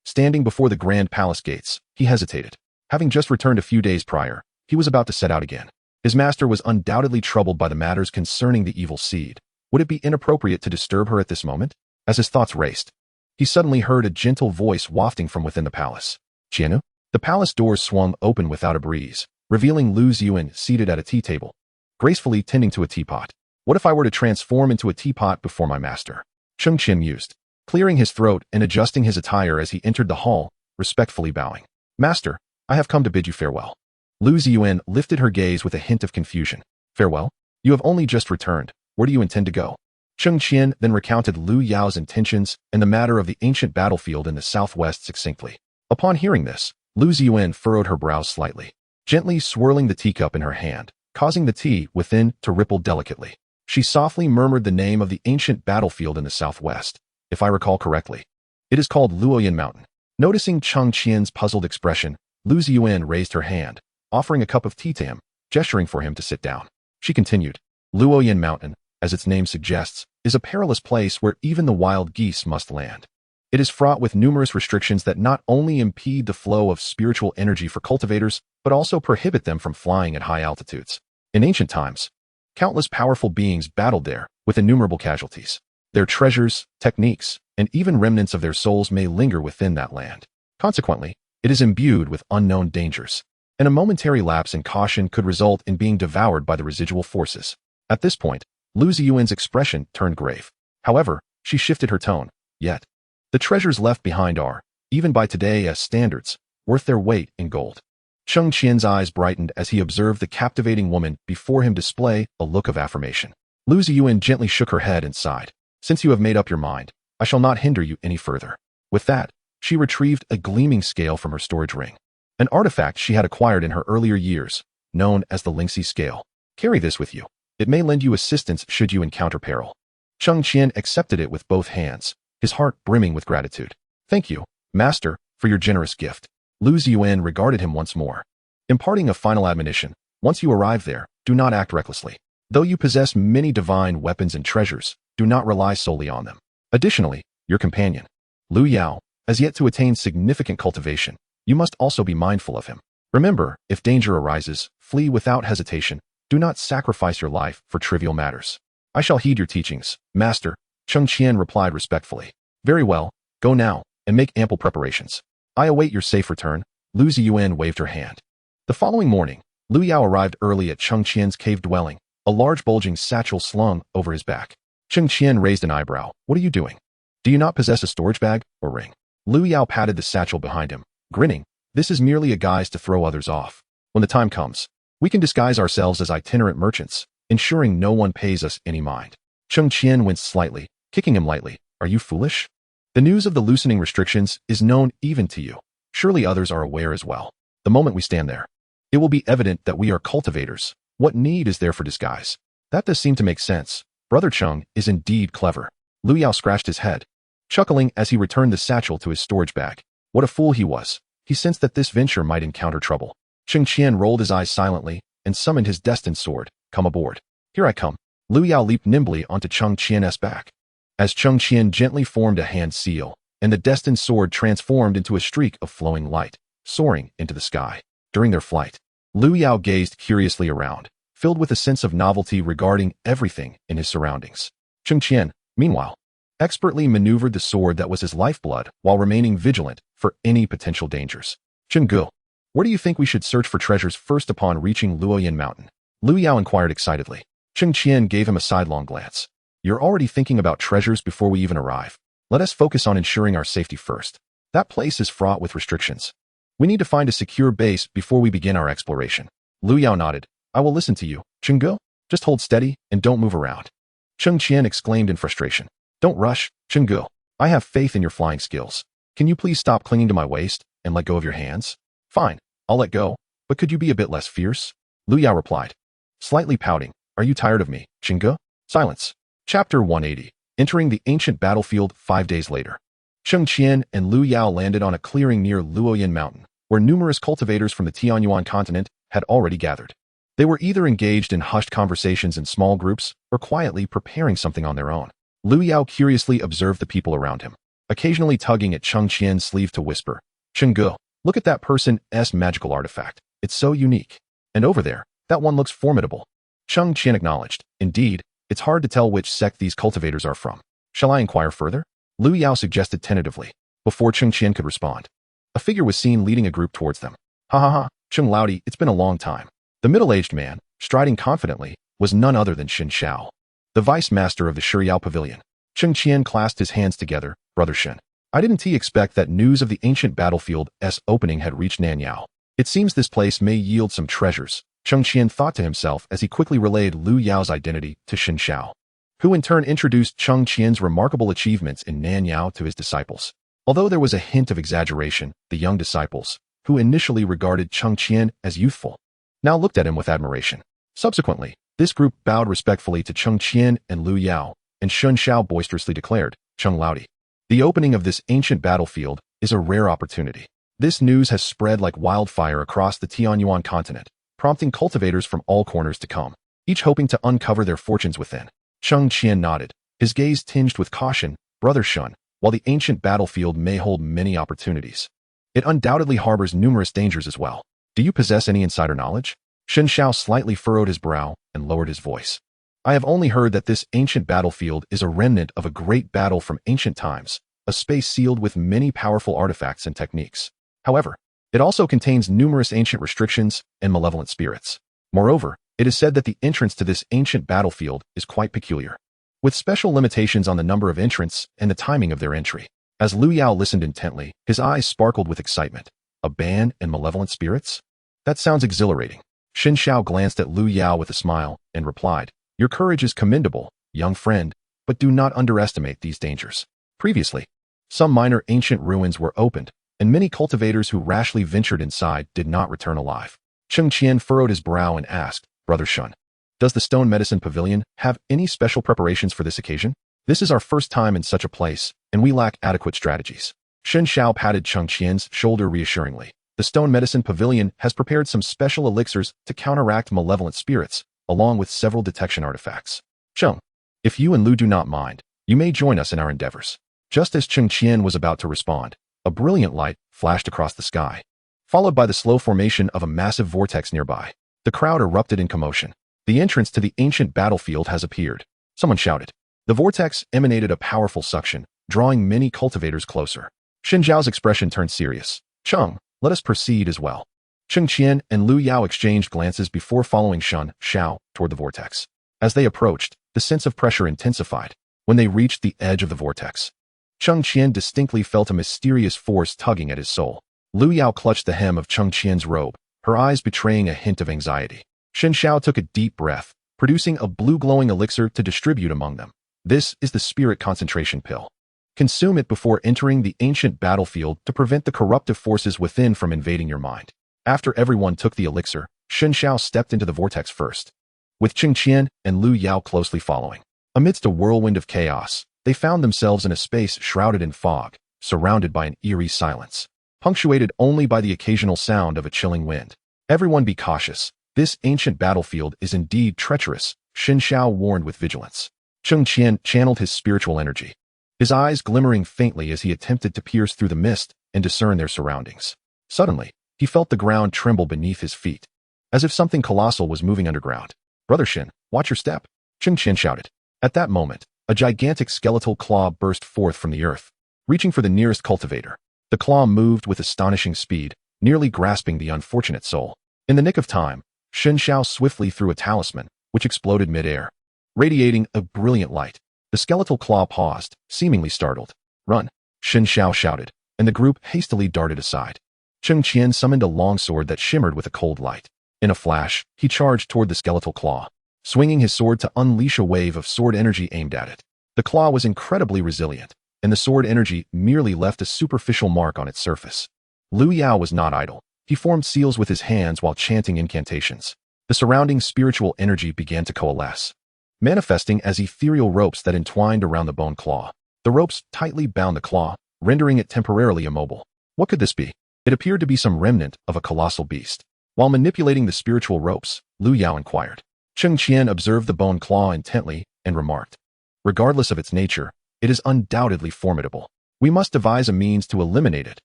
Standing before the grand palace gates, he hesitated. Having just returned a few days prior, he was about to set out again. His master was undoubtedly troubled by the matters concerning the evil seed. Would it be inappropriate to disturb her at this moment? As his thoughts raced, he suddenly heard a gentle voice wafting from within the palace. Qianu? The palace doors swung open without a breeze, revealing Lu Ziyuan seated at a tea table, gracefully tending to a teapot. What if I were to transform into a teapot before my master? Cheng Qian mused, clearing his throat and adjusting his attire as he entered the hall, respectfully bowing. Master, I have come to bid you farewell. Lu Ziyuan lifted her gaze with a hint of confusion. Farewell? You have only just returned. Where do you intend to go? Cheng Qian then recounted Yue Yao's intentions and the matter of the ancient battlefield in the southwest succinctly. Upon hearing this, Lu Ziyuan furrowed her brows slightly, gently swirling the teacup in her hand, causing the tea within to ripple delicately. She softly murmured the name of the ancient battlefield in the southwest. If I recall correctly, it is called Luoyan Mountain. Noticing Cheng Qian's puzzled expression, Lu Ziyuan raised her hand, offering a cup of tea to him, gesturing for him to sit down. She continued, Luoyan Mountain, as its name suggests, is a perilous place where even the wild geese must land. It is fraught with numerous restrictions that not only impede the flow of spiritual energy for cultivators, but also prohibit them from flying at high altitudes. In ancient times, countless powerful beings battled there, with innumerable casualties. Their treasures, techniques, and even remnants of their souls may linger within that land. Consequently, it is imbued with unknown dangers, and a momentary lapse in caution could result in being devoured by the residual forces. At this point, Lu Ziyuan's expression turned grave. However, she shifted her tone. Yet, the treasures left behind are, even by today's standards, worth their weight in gold. Cheng Qian's eyes brightened as he observed the captivating woman before him display a look of affirmation. Lu Ziyuan gently shook her head and sighed. Since you have made up your mind, I shall not hinder you any further. With that, she retrieved a gleaming scale from her storage ring, an artifact she had acquired in her earlier years, known as the Lingxi scale. Carry this with you. It may lend you assistance should you encounter peril. Cheng Qian accepted it with both hands, his heart brimming with gratitude. Thank you, Master, for your generous gift. Lu Ziyuan regarded him once more, imparting a final admonition. Once you arrive there, do not act recklessly. Though you possess many divine weapons and treasures, do not rely solely on them. Additionally, your companion, Yue Yao, has yet to attain significant cultivation. You must also be mindful of him. Remember, if danger arises, flee without hesitation. Do not sacrifice your life for trivial matters. I shall heed your teachings, Master, Cheng Qian replied respectfully. Very well, go now, and make ample preparations. I await your safe return. Lu Ziyuan waved her hand. The following morning, Yue Yao arrived early at Cheng Qian's cave dwelling, a large bulging satchel slung over his back. Cheng Qian raised an eyebrow. What are you doing? Do you not possess a storage bag or ring? Yue Yao patted the satchel behind him, grinning. This is merely a guise to throw others off. When the time comes, we can disguise ourselves as itinerant merchants, ensuring no one pays us any mind. Cheng Qian winced slightly, kicking him lightly. Are you foolish? The news of the loosening restrictions is known even to you. Surely others are aware as well. The moment we stand there, it will be evident that we are cultivators. What need is there for disguise? That does seem to make sense. Brother Cheng is indeed clever. Yue Yao scratched his head, chuckling as he returned the satchel to his storage bag. What a fool he was. He sensed that this venture might encounter trouble. Cheng Qian rolled his eyes silently and summoned his destined sword. Come aboard. Here I come. Yue Yao leaped nimbly onto Cheng Qian's back, as Cheng Qian gently formed a hand seal, and the destined sword transformed into a streak of flowing light, soaring into the sky. During their flight, Yue Yao gazed curiously around, filled with a sense of novelty regarding everything in his surroundings. Cheng Qian, meanwhile, expertly maneuvered the sword that was his lifeblood while remaining vigilant for any potential dangers. Chen Gu, where do you think we should search for treasures first upon reaching Luoyan Mountain? Yue Yao inquired excitedly. Cheng Qian gave him a sidelong glance. You're already thinking about treasures before we even arrive. Let us focus on ensuring our safety first. That place is fraught with restrictions. We need to find a secure base before we begin our exploration. Yue Yao nodded. I will listen to you, Cheng Qian. Just hold steady and don't move around. Cheng Qian exclaimed in frustration. Don't rush, Cheng Qian. I have faith in your flying skills. Can you please stop clinging to my waist and let go of your hands? Fine, I'll let go, but could you be a bit less fierce? Yue Yao replied. Slightly pouting. Are you tired of me, Cheng Qian? Silence. Chapter 180. Entering the ancient battlefield 5 days later. Cheng Qian and Yue Yao landed on a clearing near Luoyan Mountain, where numerous cultivators from the Tianyuan continent had already gathered. They were either engaged in hushed conversations in small groups or quietly preparing something on their own. Yue Yao curiously observed the people around him, occasionally tugging at Cheng Qian's sleeve to whisper, Cheng Qian, look at that person's magical artifact. It's so unique. And over there, that one looks formidable. Cheng Qian acknowledged. Indeed, it's hard to tell which sect these cultivators are from. Shall I inquire further? Yue Yao suggested tentatively. Before Cheng Qian could respond, a figure was seen leading a group towards them. Ha ha ha, Cheng Laudi, it's been a long time. The middle-aged man, striding confidently, was none other than Shen Xiao, the vice master of the Shiyao Pavilion. Cheng Qian clasped his hands together. Brother Shen, I didn't expect that news of the ancient battlefield's opening had reached Nanyao. It seems this place may yield some treasures, Cheng Qian thought to himself as he quickly relayed Yue Yao's identity to Shen Xiao, who in turn introduced Cheng Qian's remarkable achievements in Nanyao to his disciples. Although there was a hint of exaggeration, the young disciples, who initially regarded Cheng Qian as youthful, now looked at him with admiration. Subsequently, this group bowed respectfully to Cheng Qian and Yue Yao, and Shen Xiao boisterously declared, Cheng Laudi, the opening of this ancient battlefield is a rare opportunity. This news has spread like wildfire across the Tianyuan continent, prompting cultivators from all corners to come, each hoping to uncover their fortunes within. Cheng Qian nodded, his gaze tinged with caution. Brother Shen, while the ancient battlefield may hold many opportunities, it undoubtedly harbors numerous dangers as well. Do you possess any insider knowledge? Shen Xiao slightly furrowed his brow and lowered his voice. I have only heard that this ancient battlefield is a remnant of a great battle from ancient times, a space sealed with many powerful artifacts and techniques. However, it also contains numerous ancient restrictions and malevolent spirits. Moreover, it is said that the entrance to this ancient battlefield is quite peculiar, with special limitations on the number of entrants and the timing of their entry. As Yue Yao listened intently, his eyes sparkled with excitement. A ban and malevolent spirits? That sounds exhilarating. Shen Xiao glanced at Yue Yao with a smile and replied, Your courage is commendable, young friend, but do not underestimate these dangers. Previously, some minor ancient ruins were opened, and many cultivators who rashly ventured inside did not return alive. Cheng Qian furrowed his brow and asked, Brother Shen, does the Stone Medicine Pavilion have any special preparations for this occasion? This is our first time in such a place, and we lack adequate strategies. Shen Xiao patted Cheng Qian's shoulder reassuringly. The Stone Medicine Pavilion has prepared some special elixirs to counteract malevolent spirits, along with several detection artifacts. Cheng, if you and Lu do not mind, you may join us in our endeavors. Just as Cheng Qian was about to respond, a brilliant light flashed across the sky, followed by the slow formation of a massive vortex nearby. The crowd erupted in commotion. The entrance to the ancient battlefield has appeared. Someone shouted. The vortex emanated a powerful suction, drawing many cultivators closer. Shen Zhao's expression turned serious. Cheng, let us proceed as well. Cheng Qian and Yue Yao exchanged glances before following Shen Xiao toward the vortex. As they approached, the sense of pressure intensified. When they reached the edge of the vortex, Cheng Qian distinctly felt a mysterious force tugging at his soul. Yue Yao clutched the hem of Cheng Qian's robe, her eyes betraying a hint of anxiety. Shen Xiao took a deep breath, producing a blue glowing elixir to distribute among them. This is the spirit concentration pill. Consume it before entering the ancient battlefield to prevent the corruptive forces within from invading your mind. After everyone took the elixir, Shen Xiao stepped into the vortex first, with Cheng Qian and Yue Yao closely following. Amidst a whirlwind of chaos, they found themselves in a space shrouded in fog, surrounded by an eerie silence, punctuated only by the occasional sound of a chilling wind. Everyone be cautious. This ancient battlefield is indeed treacherous, Shen Xiao warned with vigilance. Cheng Qian channeled his spiritual energy, his eyes glimmering faintly as he attempted to pierce through the mist and discern their surroundings. Suddenly, he felt the ground tremble beneath his feet, as if something colossal was moving underground. Brother Shen, watch your step, Cheng Qian shouted. At that moment, a gigantic skeletal claw burst forth from the earth, reaching for the nearest cultivator. The claw moved with astonishing speed, nearly grasping the unfortunate soul. In the nick of time, Shen Xiao swiftly threw a talisman, which exploded mid-air, radiating a brilliant light. The skeletal claw paused, seemingly startled. Run! Shen Xiao shouted, and the group hastily darted aside. Cheng Qian summoned a long sword that shimmered with a cold light. In a flash, he charged toward the skeletal claw, swinging his sword to unleash a wave of sword energy aimed at it. The claw was incredibly resilient, and the sword energy merely left a superficial mark on its surface. Yue Yao was not idle. He formed seals with his hands while chanting incantations. The surrounding spiritual energy began to coalesce, manifesting as ethereal ropes that entwined around the bone claw. The ropes tightly bound the claw, rendering it temporarily immobile. What could this be? It appeared to be some remnant of a colossal beast. While manipulating the spiritual ropes, Yue Yao inquired. Cheng Qian observed the bone claw intently and remarked, "Regardless of its nature, it is undoubtedly formidable. We must devise a means to eliminate it,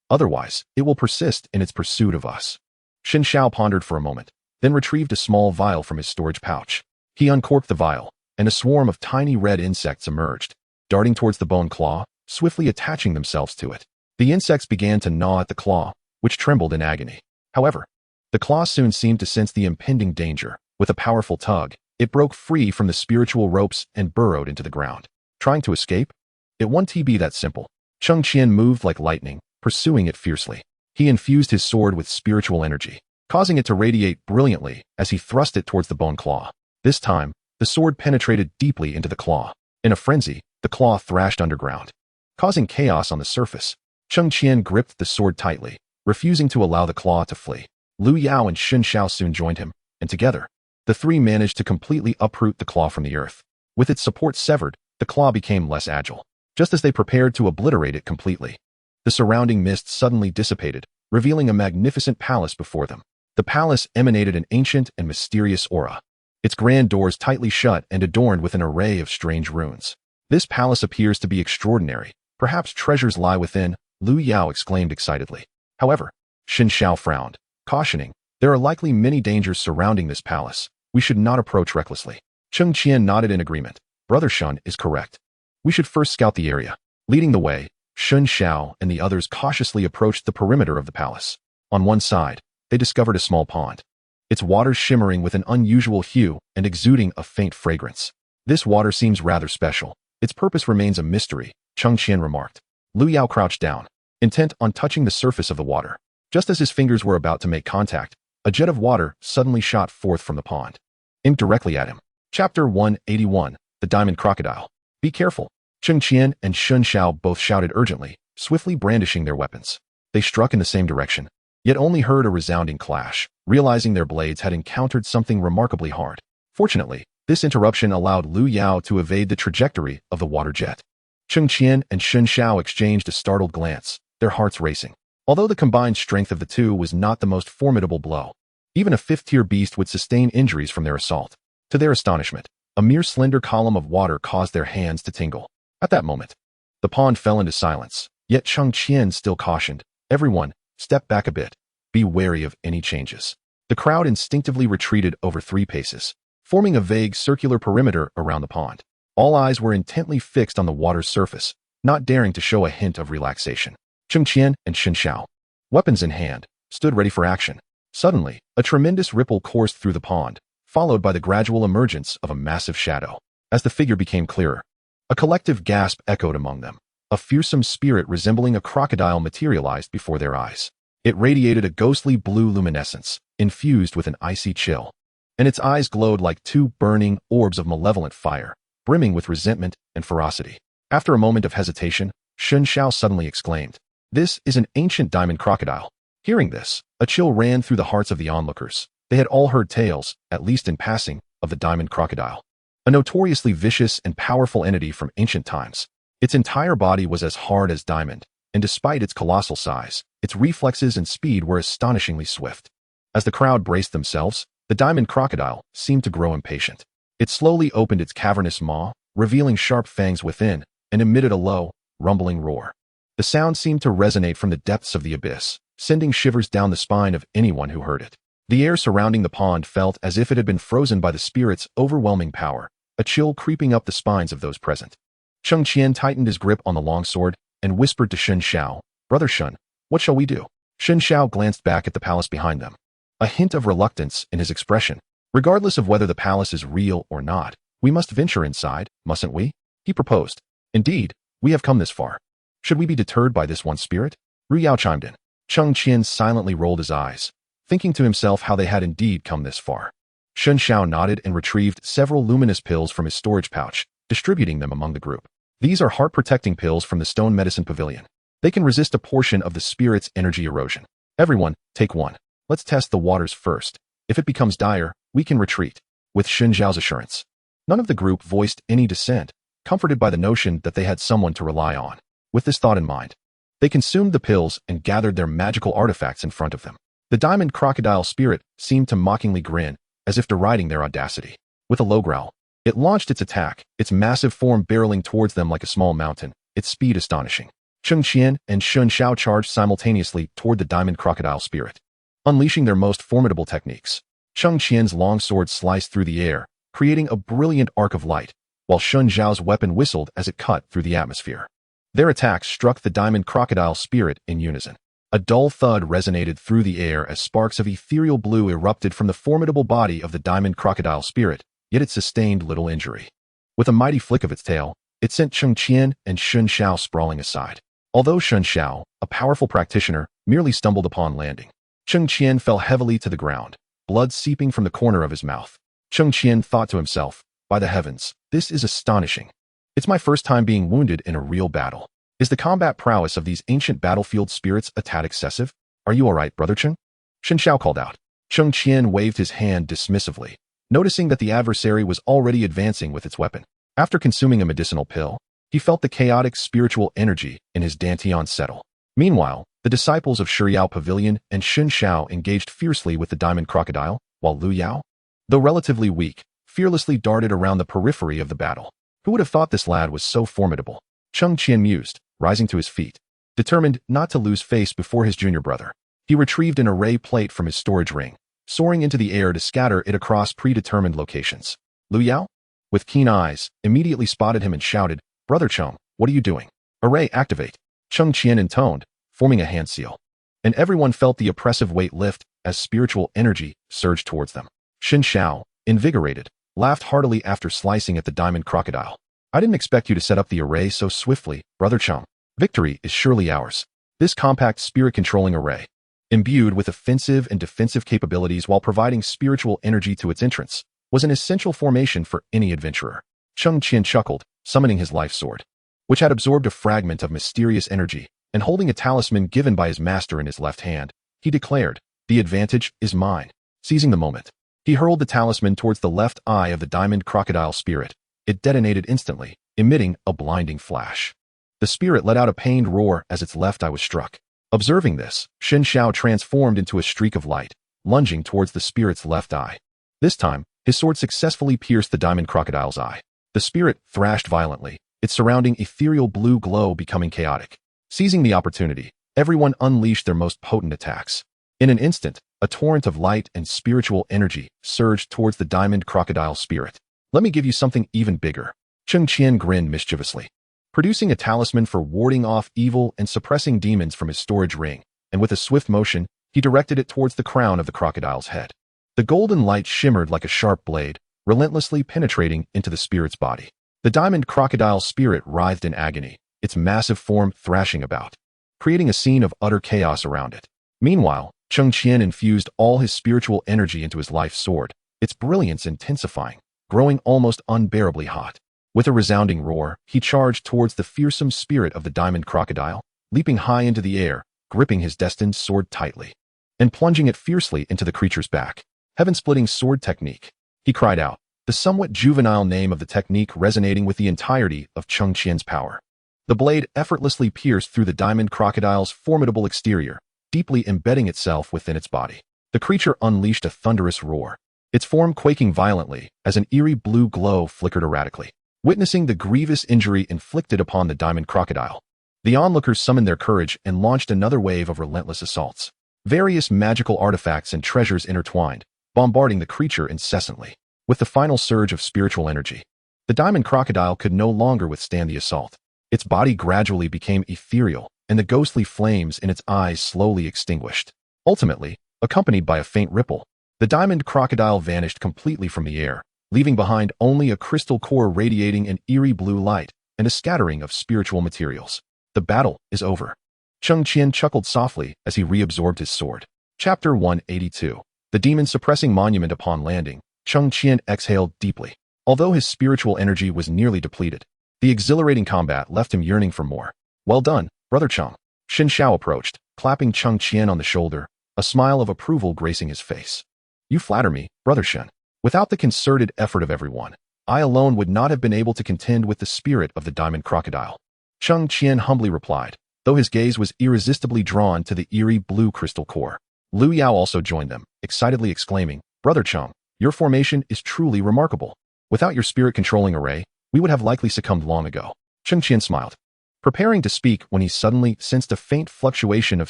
otherwise it will persist in its pursuit of us." Shen Xiao pondered for a moment, then retrieved a small vial from his storage pouch. He uncorked the vial, and a swarm of tiny red insects emerged, darting towards the bone claw, swiftly attaching themselves to it. The insects began to gnaw at the claw, which trembled in agony. However, the claw soon seemed to sense the impending danger. With a powerful tug, it broke free from the spiritual ropes and burrowed into the ground. Trying to escape? It wouldn't be that simple. Cheng Qian moved like lightning, pursuing it fiercely. He infused his sword with spiritual energy, causing it to radiate brilliantly as he thrust it towards the bone claw. This time, the sword penetrated deeply into the claw. In a frenzy, the claw thrashed underground, causing chaos on the surface. Cheng Qian gripped the sword tightly, refusing to allow the claw to flee. Yue Yao and Shen Xiao soon joined him, and together, the three managed to completely uproot the claw from the earth. With its support severed, the claw became less agile. Just as they prepared to obliterate it completely, the surrounding mist suddenly dissipated, revealing a magnificent palace before them. The palace emanated an ancient and mysterious aura, its grand doors tightly shut and adorned with an array of strange runes. "This palace appears to be extraordinary. Perhaps treasures lie within," Yue Yao exclaimed excitedly. However, Shen Xiao frowned, cautioning, "There are likely many dangers surrounding this palace. We should not approach recklessly." Cheng Qian nodded in agreement. "Brother Shen is correct. We should first scout the area." Leading the way, Shen Xiao and the others cautiously approached the perimeter of the palace. On one side, they discovered a small pond, its waters shimmering with an unusual hue and exuding a faint fragrance. "This water seems rather special. Its purpose remains a mystery," Cheng Qian remarked. Yue Yao crouched down, intent on touching the surface of the water. Just as his fingers were about to make contact, a jet of water suddenly shot forth from the pond, aimed directly at him. Chapter 181, The Diamond Crocodile. "Be careful." Cheng Qian and Shen Xiao both shouted urgently, swiftly brandishing their weapons. They struck in the same direction, yet only heard a resounding clash, realizing their blades had encountered something remarkably hard. Fortunately, this interruption allowed Yue Yao to evade the trajectory of the water jet. Cheng Qian and Shen Xiao exchanged a startled glance, their hearts racing. Although the combined strength of the two was not the most formidable blow, even a fifth-tier beast would sustain injuries from their assault. To their astonishment, a mere slender column of water caused their hands to tingle. At that moment, the pond fell into silence, yet Cheng Qian still cautioned, "Everyone, step back a bit. Be wary of any changes." The crowd instinctively retreated over 3 paces, forming a vague circular perimeter around the pond. All eyes were intently fixed on the water's surface, not daring to show a hint of relaxation. Cheng Qian and Shen Xiao, weapons in hand, stood ready for action. Suddenly, a tremendous ripple coursed through the pond, followed by the gradual emergence of a massive shadow. As the figure became clearer, a collective gasp echoed among them. A fearsome spirit resembling a crocodile materialized before their eyes. It radiated a ghostly blue luminescence, infused with an icy chill, and its eyes glowed like 2 burning orbs of malevolent fire, brimming with resentment and ferocity. After a moment of hesitation, Shen Xiao suddenly exclaimed, "This is an ancient diamond crocodile." Hearing this, a chill ran through the hearts of the onlookers. They had all heard tales, at least in passing, of the diamond crocodile, a notoriously vicious and powerful entity from ancient times. Its entire body was as hard as diamond, and despite its colossal size, its reflexes and speed were astonishingly swift. As the crowd braced themselves, the diamond crocodile seemed to grow impatient. It slowly opened its cavernous maw, revealing sharp fangs within, and emitted a low, rumbling roar. The sound seemed to resonate from the depths of the abyss, sending shivers down the spine of anyone who heard it. The air surrounding the pond felt as if it had been frozen by the spirit's overwhelming power, a chill creeping up the spines of those present. Cheng Qian tightened his grip on the longsword and whispered to Shen Xiao, "Brother Shen, what shall we do?" Shen Xiao glanced back at the palace behind them, a hint of reluctance in his expression. "Regardless of whether the palace is real or not, we must venture inside, mustn't we?" he proposed. "Indeed, we have come this far." Should we be deterred by this one spirit? Yue Yao chimed in. Cheng Qian silently rolled his eyes, thinking to himself how they had indeed come this far. Shun Xiao nodded and retrieved several luminous pills from his storage pouch, distributing them among the group. These are heart-protecting pills from the Stone Medicine Pavilion. They can resist a portion of the spirit's energy erosion. Everyone, take one. Let's test the waters first. If it becomes dire, we can retreat. With Shun Xiao's assurance, none of the group voiced any dissent, comforted by the notion that they had someone to rely on. With this thought in mind, they consumed the pills and gathered their magical artifacts in front of them. The diamond crocodile spirit seemed to mockingly grin, as if deriding their audacity. With a low growl, it launched its attack, its massive form barreling towards them like a small mountain, its speed astonishing. Cheng Qian and Shun Xiao charged simultaneously toward the diamond crocodile spirit, unleashing their most formidable techniques. Cheng Qian's long sword sliced through the air, creating a brilliant arc of light, while Shun Xiao's weapon whistled as it cut through the atmosphere. Their attacks struck the diamond crocodile spirit in unison. A dull thud resonated through the air as sparks of ethereal blue erupted from the formidable body of the diamond crocodile spirit, yet it sustained little injury. With a mighty flick of its tail, it sent Cheng Qian and Shun Xiao sprawling aside. Although Shun Xiao, a powerful practitioner, merely stumbled upon landing, Cheng Qian fell heavily to the ground, blood seeping from the corner of his mouth. Cheng Qian thought to himself, by the heavens, this is astonishing. It's my first time being wounded in a real battle. Is the combat prowess of these ancient battlefield spirits a tad excessive? Are you all right, Brother Cheng? Shun Xiao called out. Cheng Qian waved his hand dismissively, noticing that the adversary was already advancing with its weapon. After consuming a medicinal pill, he felt the chaotic spiritual energy in his dantian settle. Meanwhile, the disciples of Yue Yao Pavilion and Shun Xiao engaged fiercely with the diamond crocodile, while Yue Yao, though relatively weak, fearlessly darted around the periphery of the battle. Who would have thought this lad was so formidable? Cheng Qian mused, rising to his feet, determined not to lose face before his junior brother. He retrieved an array plate from his storage ring, soaring into the air to scatter it across predetermined locations. Yue Yao, with keen eyes, immediately spotted him and shouted, Brother Cheng, what are you doing? Array activate. Cheng Qian intoned, forming a hand seal. And everyone felt the oppressive weight lift as spiritual energy surged towards them. Shun Xiao, invigorated, laughed heartily after slicing at the diamond crocodile. I didn't expect you to set up the array so swiftly, Brother Cheng. Victory is surely ours. This compact spirit-controlling array, imbued with offensive and defensive capabilities while providing spiritual energy to its entrance, was an essential formation for any adventurer. Cheng Qian chuckled, summoning his life sword, which had absorbed a fragment of mysterious energy, and holding a talisman given by his master in his left hand, he declared, the advantage is mine. Seizing the moment, he hurled the talisman towards the left eye of the diamond crocodile spirit. It detonated instantly, emitting a blinding flash. The spirit let out a pained roar as its left eye was struck. Observing this, Shun Xiao transformed into a streak of light, lunging towards the spirit's left eye. This time, his sword successfully pierced the diamond crocodile's eye. The spirit thrashed violently, its surrounding ethereal blue glow becoming chaotic. Seizing the opportunity, everyone unleashed their most potent attacks. In an instant, a torrent of light and spiritual energy surged towards the diamond crocodile spirit. Let me give you something even bigger. Cheng Qian grinned mischievously, producing a talisman for warding off evil and suppressing demons from his storage ring, and with a swift motion, he directed it towards the crown of the crocodile's head. The golden light shimmered like a sharp blade, relentlessly penetrating into the spirit's body. The diamond crocodile spirit writhed in agony, its massive form thrashing about, creating a scene of utter chaos around it. Meanwhile, Cheng Qian infused all his spiritual energy into his life sword, its brilliance intensifying, growing almost unbearably hot. With a resounding roar, he charged towards the fearsome spirit of the diamond crocodile, leaping high into the air, gripping his destined sword tightly, and plunging it fiercely into the creature's back. Heaven-splitting sword technique, he cried out, the somewhat juvenile name of the technique resonating with the entirety of Cheng Qian's power. The blade effortlessly pierced through the diamond crocodile's formidable exterior, deeply embedding itself within its body. The creature unleashed a thunderous roar, its form quaking violently as an eerie blue glow flickered erratically. Witnessing the grievous injury inflicted upon the diamond crocodile, the onlookers summoned their courage and launched another wave of relentless assaults. Various magical artifacts and treasures intertwined, bombarding the creature incessantly. With the final surge of spiritual energy, the diamond crocodile could no longer withstand the assault. Its body gradually became ethereal, and the ghostly flames in its eyes slowly extinguished. Ultimately, accompanied by a faint ripple, the diamond crocodile vanished completely from the air, leaving behind only a crystal core radiating an eerie blue light and a scattering of spiritual materials. The battle is over. Cheng Qian chuckled softly as he reabsorbed his sword. Chapter 182. The demon-suppressing monument. Upon landing, Cheng Qian exhaled deeply. Although his spiritual energy was nearly depleted, the exhilarating combat left him yearning for more. Well done, Brother Cheng. Xin Xiao approached, clapping Cheng Qian on the shoulder, a smile of approval gracing his face. You flatter me, Brother Shen. Without the concerted effort of everyone, I alone would not have been able to contend with the spirit of the diamond crocodile. Cheng Qian humbly replied, though his gaze was irresistibly drawn to the eerie blue crystal core. Yue Yao also joined them, excitedly exclaiming, Brother Cheng, your formation is truly remarkable. Without your spirit-controlling array, we would have likely succumbed long ago. Cheng Qian smiled, preparing to speak when he suddenly sensed a faint fluctuation of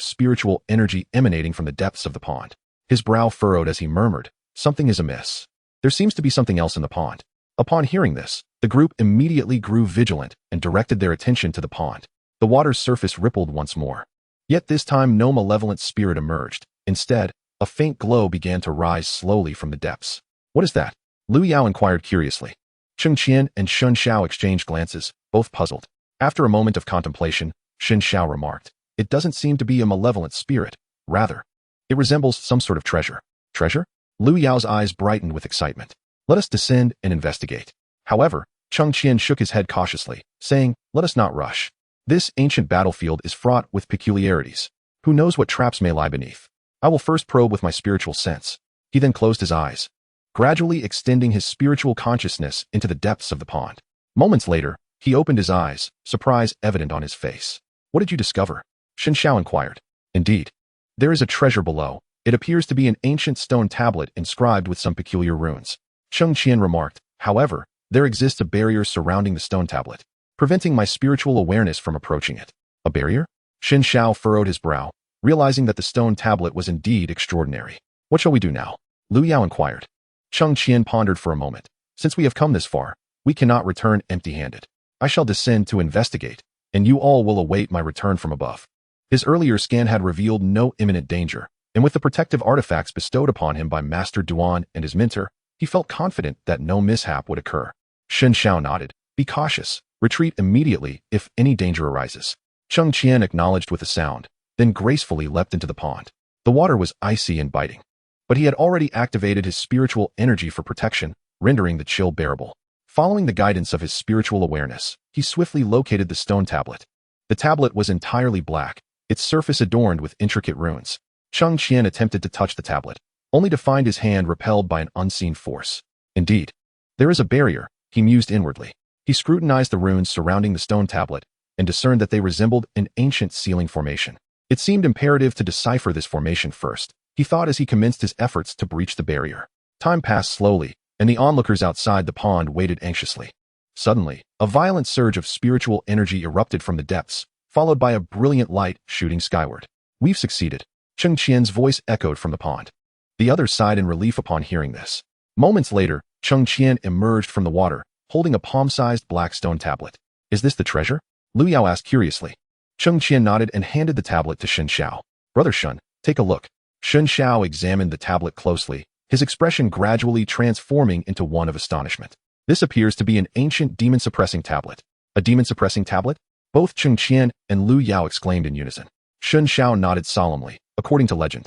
spiritual energy emanating from the depths of the pond. His brow furrowed as he murmured, something is amiss. There seems to be something else in the pond. Upon hearing this, the group immediately grew vigilant and directed their attention to the pond. The water's surface rippled once more. Yet this time no malevolent spirit emerged. Instead, a faint glow began to rise slowly from the depths. What is that? Yue Yao inquired curiously. Cheng Qian and Xin Xiao exchanged glances, both puzzled. After a moment of contemplation, Xin Xiao remarked, it doesn't seem to be a malevolent spirit. Rather, it resembles some sort of treasure. Treasure? Yue Yao's eyes brightened with excitement. Let us descend and investigate. However, Cheng Qian shook his head cautiously, saying, let us not rush. This ancient battlefield is fraught with peculiarities. Who knows what traps may lie beneath? I will first probe with my spiritual sense. He then closed his eyes, gradually extending his spiritual consciousness into the depths of the pond. Moments later, he opened his eyes, surprise evident on his face. What did you discover? Xin Xiao inquired. Indeed, there is a treasure below. It appears to be an ancient stone tablet inscribed with some peculiar runes. Cheng Qian remarked, however, there exists a barrier surrounding the stone tablet, preventing my spiritual awareness from approaching it. A barrier? Xin Xiao furrowed his brow, realizing that the stone tablet was indeed extraordinary. What shall we do now? Yue Yao inquired. Cheng Qian pondered for a moment. Since we have come this far, we cannot return empty-handed. I shall descend to investigate, and you all will await my return from above. His earlier scan had revealed no imminent danger, and with the protective artifacts bestowed upon him by Master Duan and his mentor, he felt confident that no mishap would occur. Xin Xiao nodded. Be cautious. Retreat immediately if any danger arises. Cheng Qian acknowledged with a sound, then gracefully leapt into the pond. The water was icy and biting, but he had already activated his spiritual energy for protection, rendering the chill bearable. Following the guidance of his spiritual awareness, he swiftly located the stone tablet. The tablet was entirely black, its surface adorned with intricate runes. Cheng Qian attempted to touch the tablet, only to find his hand repelled by an unseen force. Indeed, there is a barrier, he mused inwardly. He scrutinized the runes surrounding the stone tablet and discerned that they resembled an ancient sealing formation. It seemed imperative to decipher this formation first, he thought as he commenced his efforts to breach the barrier. Time passed slowly, and the onlookers outside the pond waited anxiously. Suddenly, a violent surge of spiritual energy erupted from the depths, followed by a brilliant light shooting skyward. We've succeeded. Cheng Qian's voice echoed from the pond. The others sighed in relief upon hearing this. Moments later, Cheng Qian emerged from the water, holding a palm-sized black stone tablet. Is this the treasure? Yue Yao asked curiously. Cheng Qian nodded and handed the tablet to Xin Xiao. Brother Shen, take a look. Xin Xiao examined the tablet closely, his expression gradually transforming into one of astonishment. This appears to be an ancient demon-suppressing tablet. A demon-suppressing tablet? Both Cheng Qian and Yue Yao exclaimed in unison. Xin Xiao nodded solemnly. According to legend,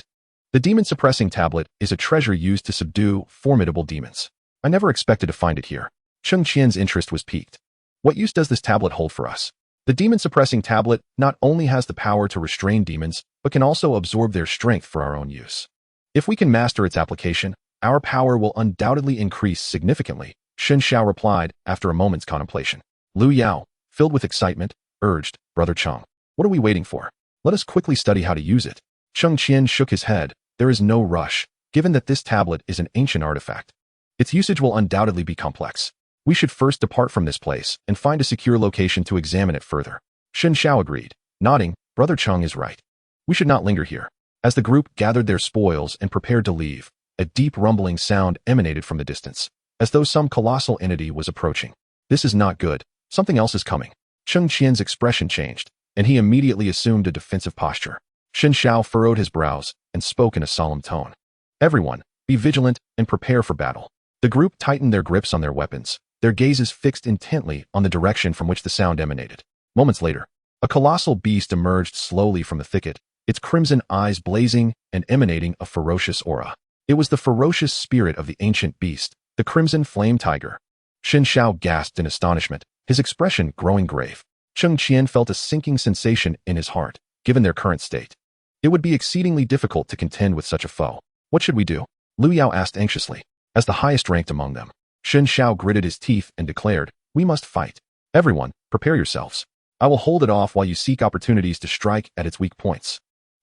the demon-suppressing tablet is a treasure used to subdue formidable demons. I never expected to find it here. Cheng Qian's interest was piqued. What use does this tablet hold for us? The demon-suppressing tablet not only has the power to restrain demons, but can also absorb their strength for our own use. If we can master its application, our power will undoubtedly increase significantly, Xin Xiao replied after a moment's contemplation. Yue Yao, filled with excitement, urged, Brother Cheng, what are we waiting for? Let us quickly study how to use it. Cheng Qian shook his head. There is no rush, given that this tablet is an ancient artifact. Its usage will undoubtedly be complex. We should first depart from this place and find a secure location to examine it further. Xin Xiao agreed, nodding, Brother Cheng is right. We should not linger here. As the group gathered their spoils and prepared to leave, a deep rumbling sound emanated from the distance, as though some colossal entity was approaching. This is not good. Something else is coming. Cheng Qian's expression changed, and he immediately assumed a defensive posture. Xin Xiao furrowed his brows and spoke in a solemn tone. Everyone, be vigilant and prepare for battle. The group tightened their grips on their weapons, their gazes fixed intently on the direction from which the sound emanated. Moments later, A colossal beast emerged slowly from the thicket, its crimson eyes blazing and emanating a ferocious aura. It was the ferocious spirit of the ancient beast, the crimson flame tiger. Shen Xiao gasped in astonishment, his expression growing grave. Cheng Qian felt a sinking sensation in his heart, given their current state. It would be exceedingly difficult to contend with such a foe. What should we do? Yue Yao asked anxiously. As the highest ranked among them, Shen Xiao gritted his teeth and declared, "We must fight. Everyone, prepare yourselves. I will hold it off while you seek opportunities to strike at its weak points."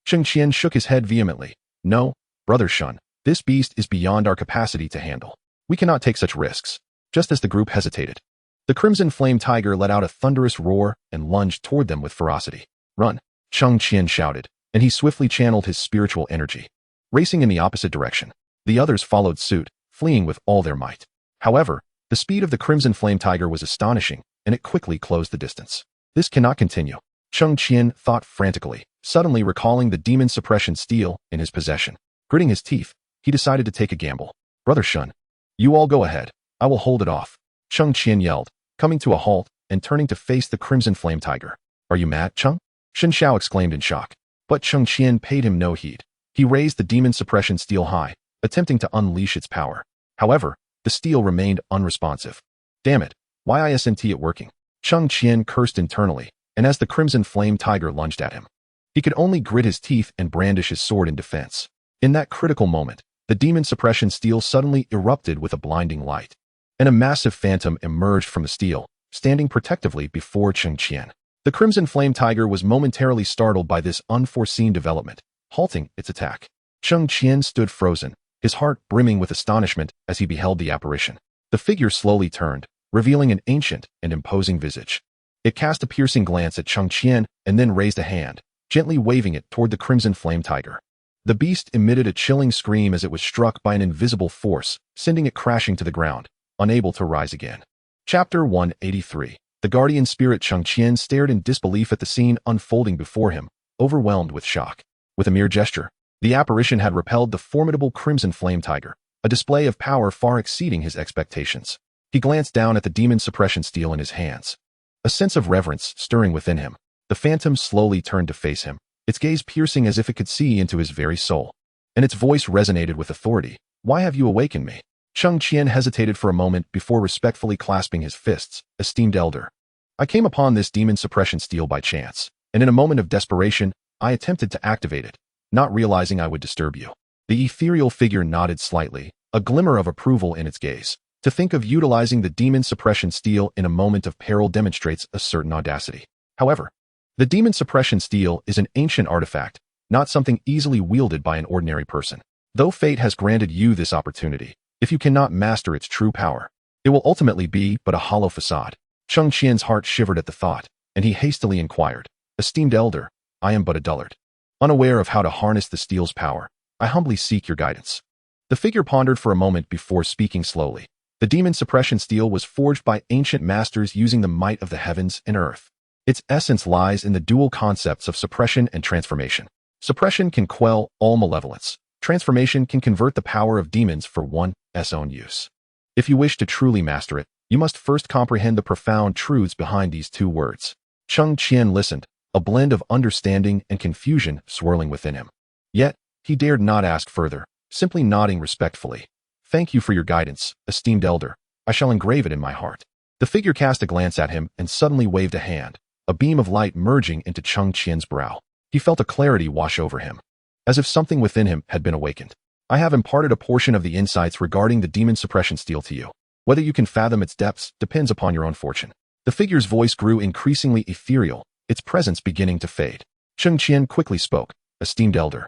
Cheng Qian shook his head vehemently. "No, brother Shun, this beast is beyond our capacity to handle. We cannot take such risks." Just as the group hesitated, the crimson flame tiger let out a thunderous roar and lunged toward them with ferocity. "Run!" Cheng Qian shouted, and he swiftly channeled his spiritual energy. Racing in the opposite direction, the others followed suit, fleeing with all their might. However, the speed of the crimson flame tiger was astonishing, and it quickly closed the distance. This cannot continue. Cheng Qian thought frantically, suddenly recalling the demon suppression steel in his possession. Gritting his teeth, he decided to take a gamble. "Brother Shun, you all go ahead. I will hold it off." Cheng Qian yelled, coming to a halt and turning to face the crimson flame tiger. "Are you mad, Cheng?" Shen Xiao exclaimed in shock. But Cheng Qian paid him no heed. He raised the demon suppression steel high, attempting to unleash its power. However, the steel remained unresponsive. "Damn it, why isn't it working?" Cheng Qian cursed internally, and as the crimson flame tiger lunged at him, he could only grit his teeth and brandish his sword in defense. In that critical moment, the demon suppression steel suddenly erupted with a blinding light, and a massive phantom emerged from the steel, standing protectively before Cheng Qian. The crimson flame tiger was momentarily startled by this unforeseen development, halting its attack. Cheng Qian stood frozen, his heart brimming with astonishment as he beheld the apparition. The figure slowly turned, revealing an ancient and imposing visage. It cast a piercing glance at Cheng Qian and then raised a hand, gently waving it toward the crimson flame tiger. The beast emitted a chilling scream as it was struck by an invisible force, sending it crashing to the ground, unable to rise again. Chapter 183. The guardian spirit. Cheng Qian stared in disbelief at the scene unfolding before him, overwhelmed with shock. With a mere gesture, the apparition had repelled the formidable crimson flame tiger, a display of power far exceeding his expectations. He glanced down at the demon suppression steel in his hands, a sense of reverence stirring within him. The phantom slowly turned to face him, its gaze piercing as if it could see into his very soul. And its voice resonated with authority. "Why have you awakened me?" Cheng Qian hesitated for a moment before respectfully clasping his fists. "Esteemed elder, I came upon this demon suppression steel by chance, and in a moment of desperation, I attempted to activate it, not realizing I would disturb you." The ethereal figure nodded slightly, a glimmer of approval in its gaze. To think of utilizing the demon suppression steel in a moment of peril demonstrates a certain audacity. However, the demon suppression steel is an ancient artifact, not something easily wielded by an ordinary person. Though fate has granted you this opportunity, if you cannot master its true power, it will ultimately be but a hollow facade. Cheng Qian's heart shivered at the thought, and he hastily inquired, "Esteemed elder, I am but a dullard, unaware of how to harness the steel's power. I humbly seek your guidance." The figure pondered for a moment before speaking slowly. The demon suppression steel was forged by ancient masters using the might of the heavens and earth. Its essence lies in the dual concepts of suppression and transformation. Suppression can quell all malevolence. Transformation can convert the power of demons for one's own use. If you wish to truly master it, you must first comprehend the profound truths behind these two words. Cheng Qian listened, a blend of understanding and confusion swirling within him. Yet, he dared not ask further, simply nodding respectfully. "Thank you for your guidance, esteemed elder. I shall engrave it in my heart." The figure cast a glance at him and suddenly waved a hand, a beam of light merging into Cheng Qian's brow. He felt a clarity wash over him, as if something within him had been awakened. "I have imparted a portion of the insights regarding the demon suppression steel to you. Whether you can fathom its depths depends upon your own fortune." The figure's voice grew increasingly ethereal, its presence beginning to fade. Cheng Qian quickly spoke, "Esteemed elder,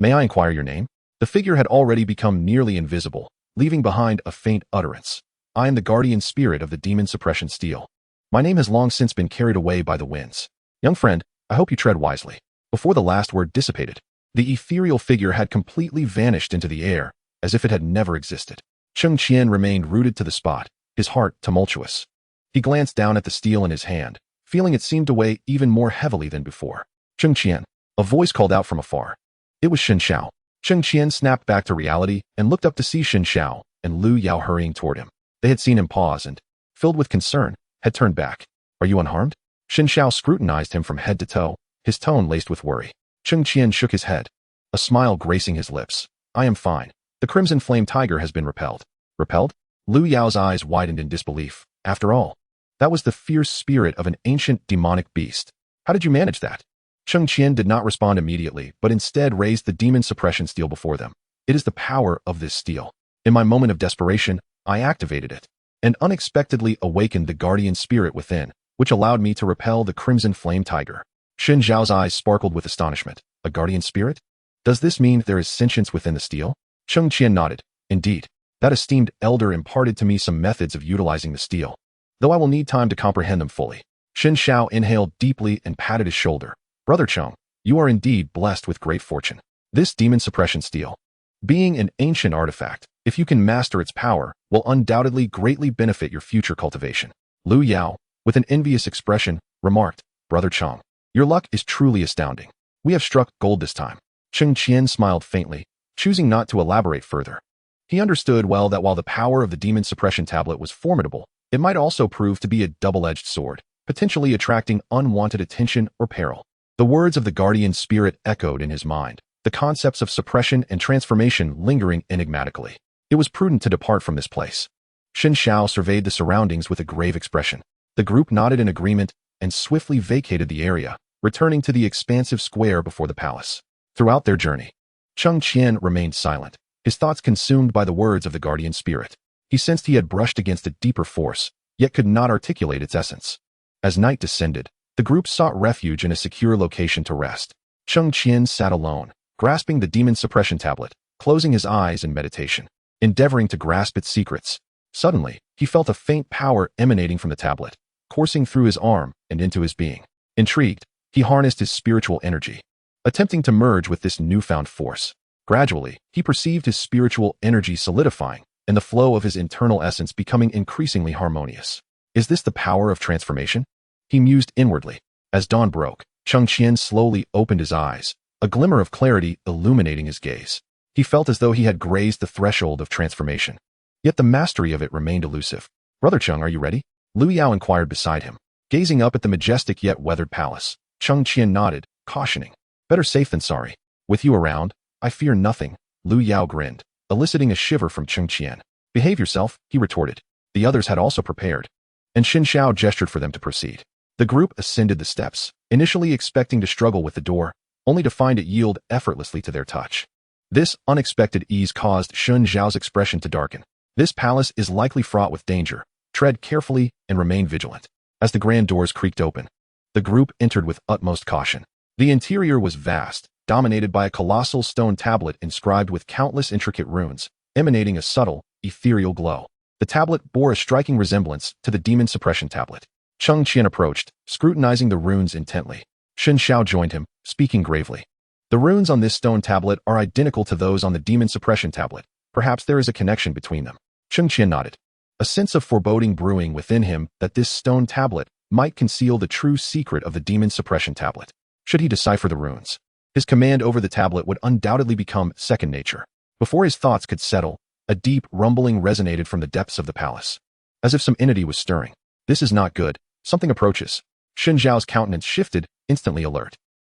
may I inquire your name?" The figure had already become nearly invisible, leaving behind a faint utterance. "I am the guardian spirit of the demon suppression steel. My name has long since been carried away by the winds. Young friend, I hope you tread wisely." Before the last word dissipated, the ethereal figure had completely vanished into the air, as if it had never existed. Cheng Qian remained rooted to the spot, his heart tumultuous. He glanced down at the steel in his hand, feeling it seemed to weigh even more heavily than before. "Cheng Qian," a voice called out from afar. It was Shen Xiao. Cheng Qian snapped back to reality and looked up to see Shen Xiao and Yue Yao hurrying toward him. They had seen him pause and, filled with concern, had turned back. "Are you unharmed?" Xin Xiao scrutinized him from head to toe, his tone laced with worry. Cheng Qian shook his head, a smile gracing his lips. I am fine. The crimson flame tiger has been repelled. Repelled? Lu Yao's eyes widened in disbelief. After all, that was the fierce spirit of an ancient demonic beast. How did you manage that? Cheng Qian did not respond immediately, but instead raised the demon suppression steel before them. It is the power of this steel. In my moment of desperation, I activated it, and unexpectedly awakened the guardian spirit within, which allowed me to repel the crimson flame tiger. Xin Zhao's eyes sparkled with astonishment. A guardian spirit? Does this mean there is sentience within the steel? Cheng Qian nodded. Indeed, that esteemed elder imparted to me some methods of utilizing the steel, though I will need time to comprehend them fully. Xin Xiao inhaled deeply and patted his shoulder. Brother Cheng, you are indeed blessed with great fortune. This demon suppression steel, being an ancient artifact, if you can master its power, will undoubtedly greatly benefit your future cultivation. Lu Yao, with an envious expression, remarked, Brother Cheng, your luck is truly astounding. We have struck gold this time. Cheng Qian smiled faintly, choosing not to elaborate further. He understood well that while the power of the demon suppression tablet was formidable, it might also prove to be a double-edged sword, potentially attracting unwanted attention or peril. The words of the guardian spirit echoed in his mind, the concepts of suppression and transformation lingering enigmatically. It was prudent to depart from this place. Xin Xiao surveyed the surroundings with a grave expression. The group nodded in agreement and swiftly vacated the area, returning to the expansive square before the palace. Throughout their journey, Cheng Qian remained silent, his thoughts consumed by the words of the guardian spirit. He sensed he had brushed against a deeper force, yet could not articulate its essence. As night descended, the group sought refuge in a secure location to rest. Cheng Qian sat alone, grasping the demon suppression tablet, closing his eyes in meditation, endeavoring to grasp its secrets. Suddenly, he felt a faint power emanating from the tablet, coursing through his arm and into his being. Intrigued, he harnessed his spiritual energy, attempting to merge with this newfound force. Gradually, he perceived his spiritual energy solidifying, and the flow of his internal essence becoming increasingly harmonious. Is this the power of transformation? He mused inwardly. As dawn broke, Cheng Qian slowly opened his eyes, a glimmer of clarity illuminating his gaze. He felt as though he had grazed the threshold of transformation. Yet the mastery of it remained elusive. Brother Cheng, are you ready? Lu Yao inquired beside him. Gazing up at the majestic yet weathered palace, Cheng Qian nodded, cautioning. Better safe than sorry. With you around, I fear nothing. Lu Yao grinned, eliciting a shiver from Cheng Qian. Behave yourself, he retorted. The others had also prepared, and Xin Xiao gestured for them to proceed. The group ascended the steps, initially expecting to struggle with the door, only to find it yield effortlessly to their touch. This unexpected ease caused Xun Zhao's expression to darken. This palace is likely fraught with danger. Tread carefully and remain vigilant. As the grand doors creaked open, the group entered with utmost caution. The interior was vast, dominated by a colossal stone tablet inscribed with countless intricate runes, emanating a subtle, ethereal glow. The tablet bore a striking resemblance to the demon suppression tablet. Cheng Qian approached, scrutinizing the runes intently. Xin Xiao joined him, speaking gravely. The runes on this stone tablet are identical to those on the demon suppression tablet. Perhaps there is a connection between them. Cheng Qian nodded, a sense of foreboding brewing within him that this stone tablet might conceal the true secret of the demon suppression tablet. Should he decipher the runes, his command over the tablet would undoubtedly become second nature. Before his thoughts could settle, a deep rumbling resonated from the depths of the palace, as if some entity was stirring. This is not good. Something approaches. Xin Zhao's countenance shifted, instantly alert.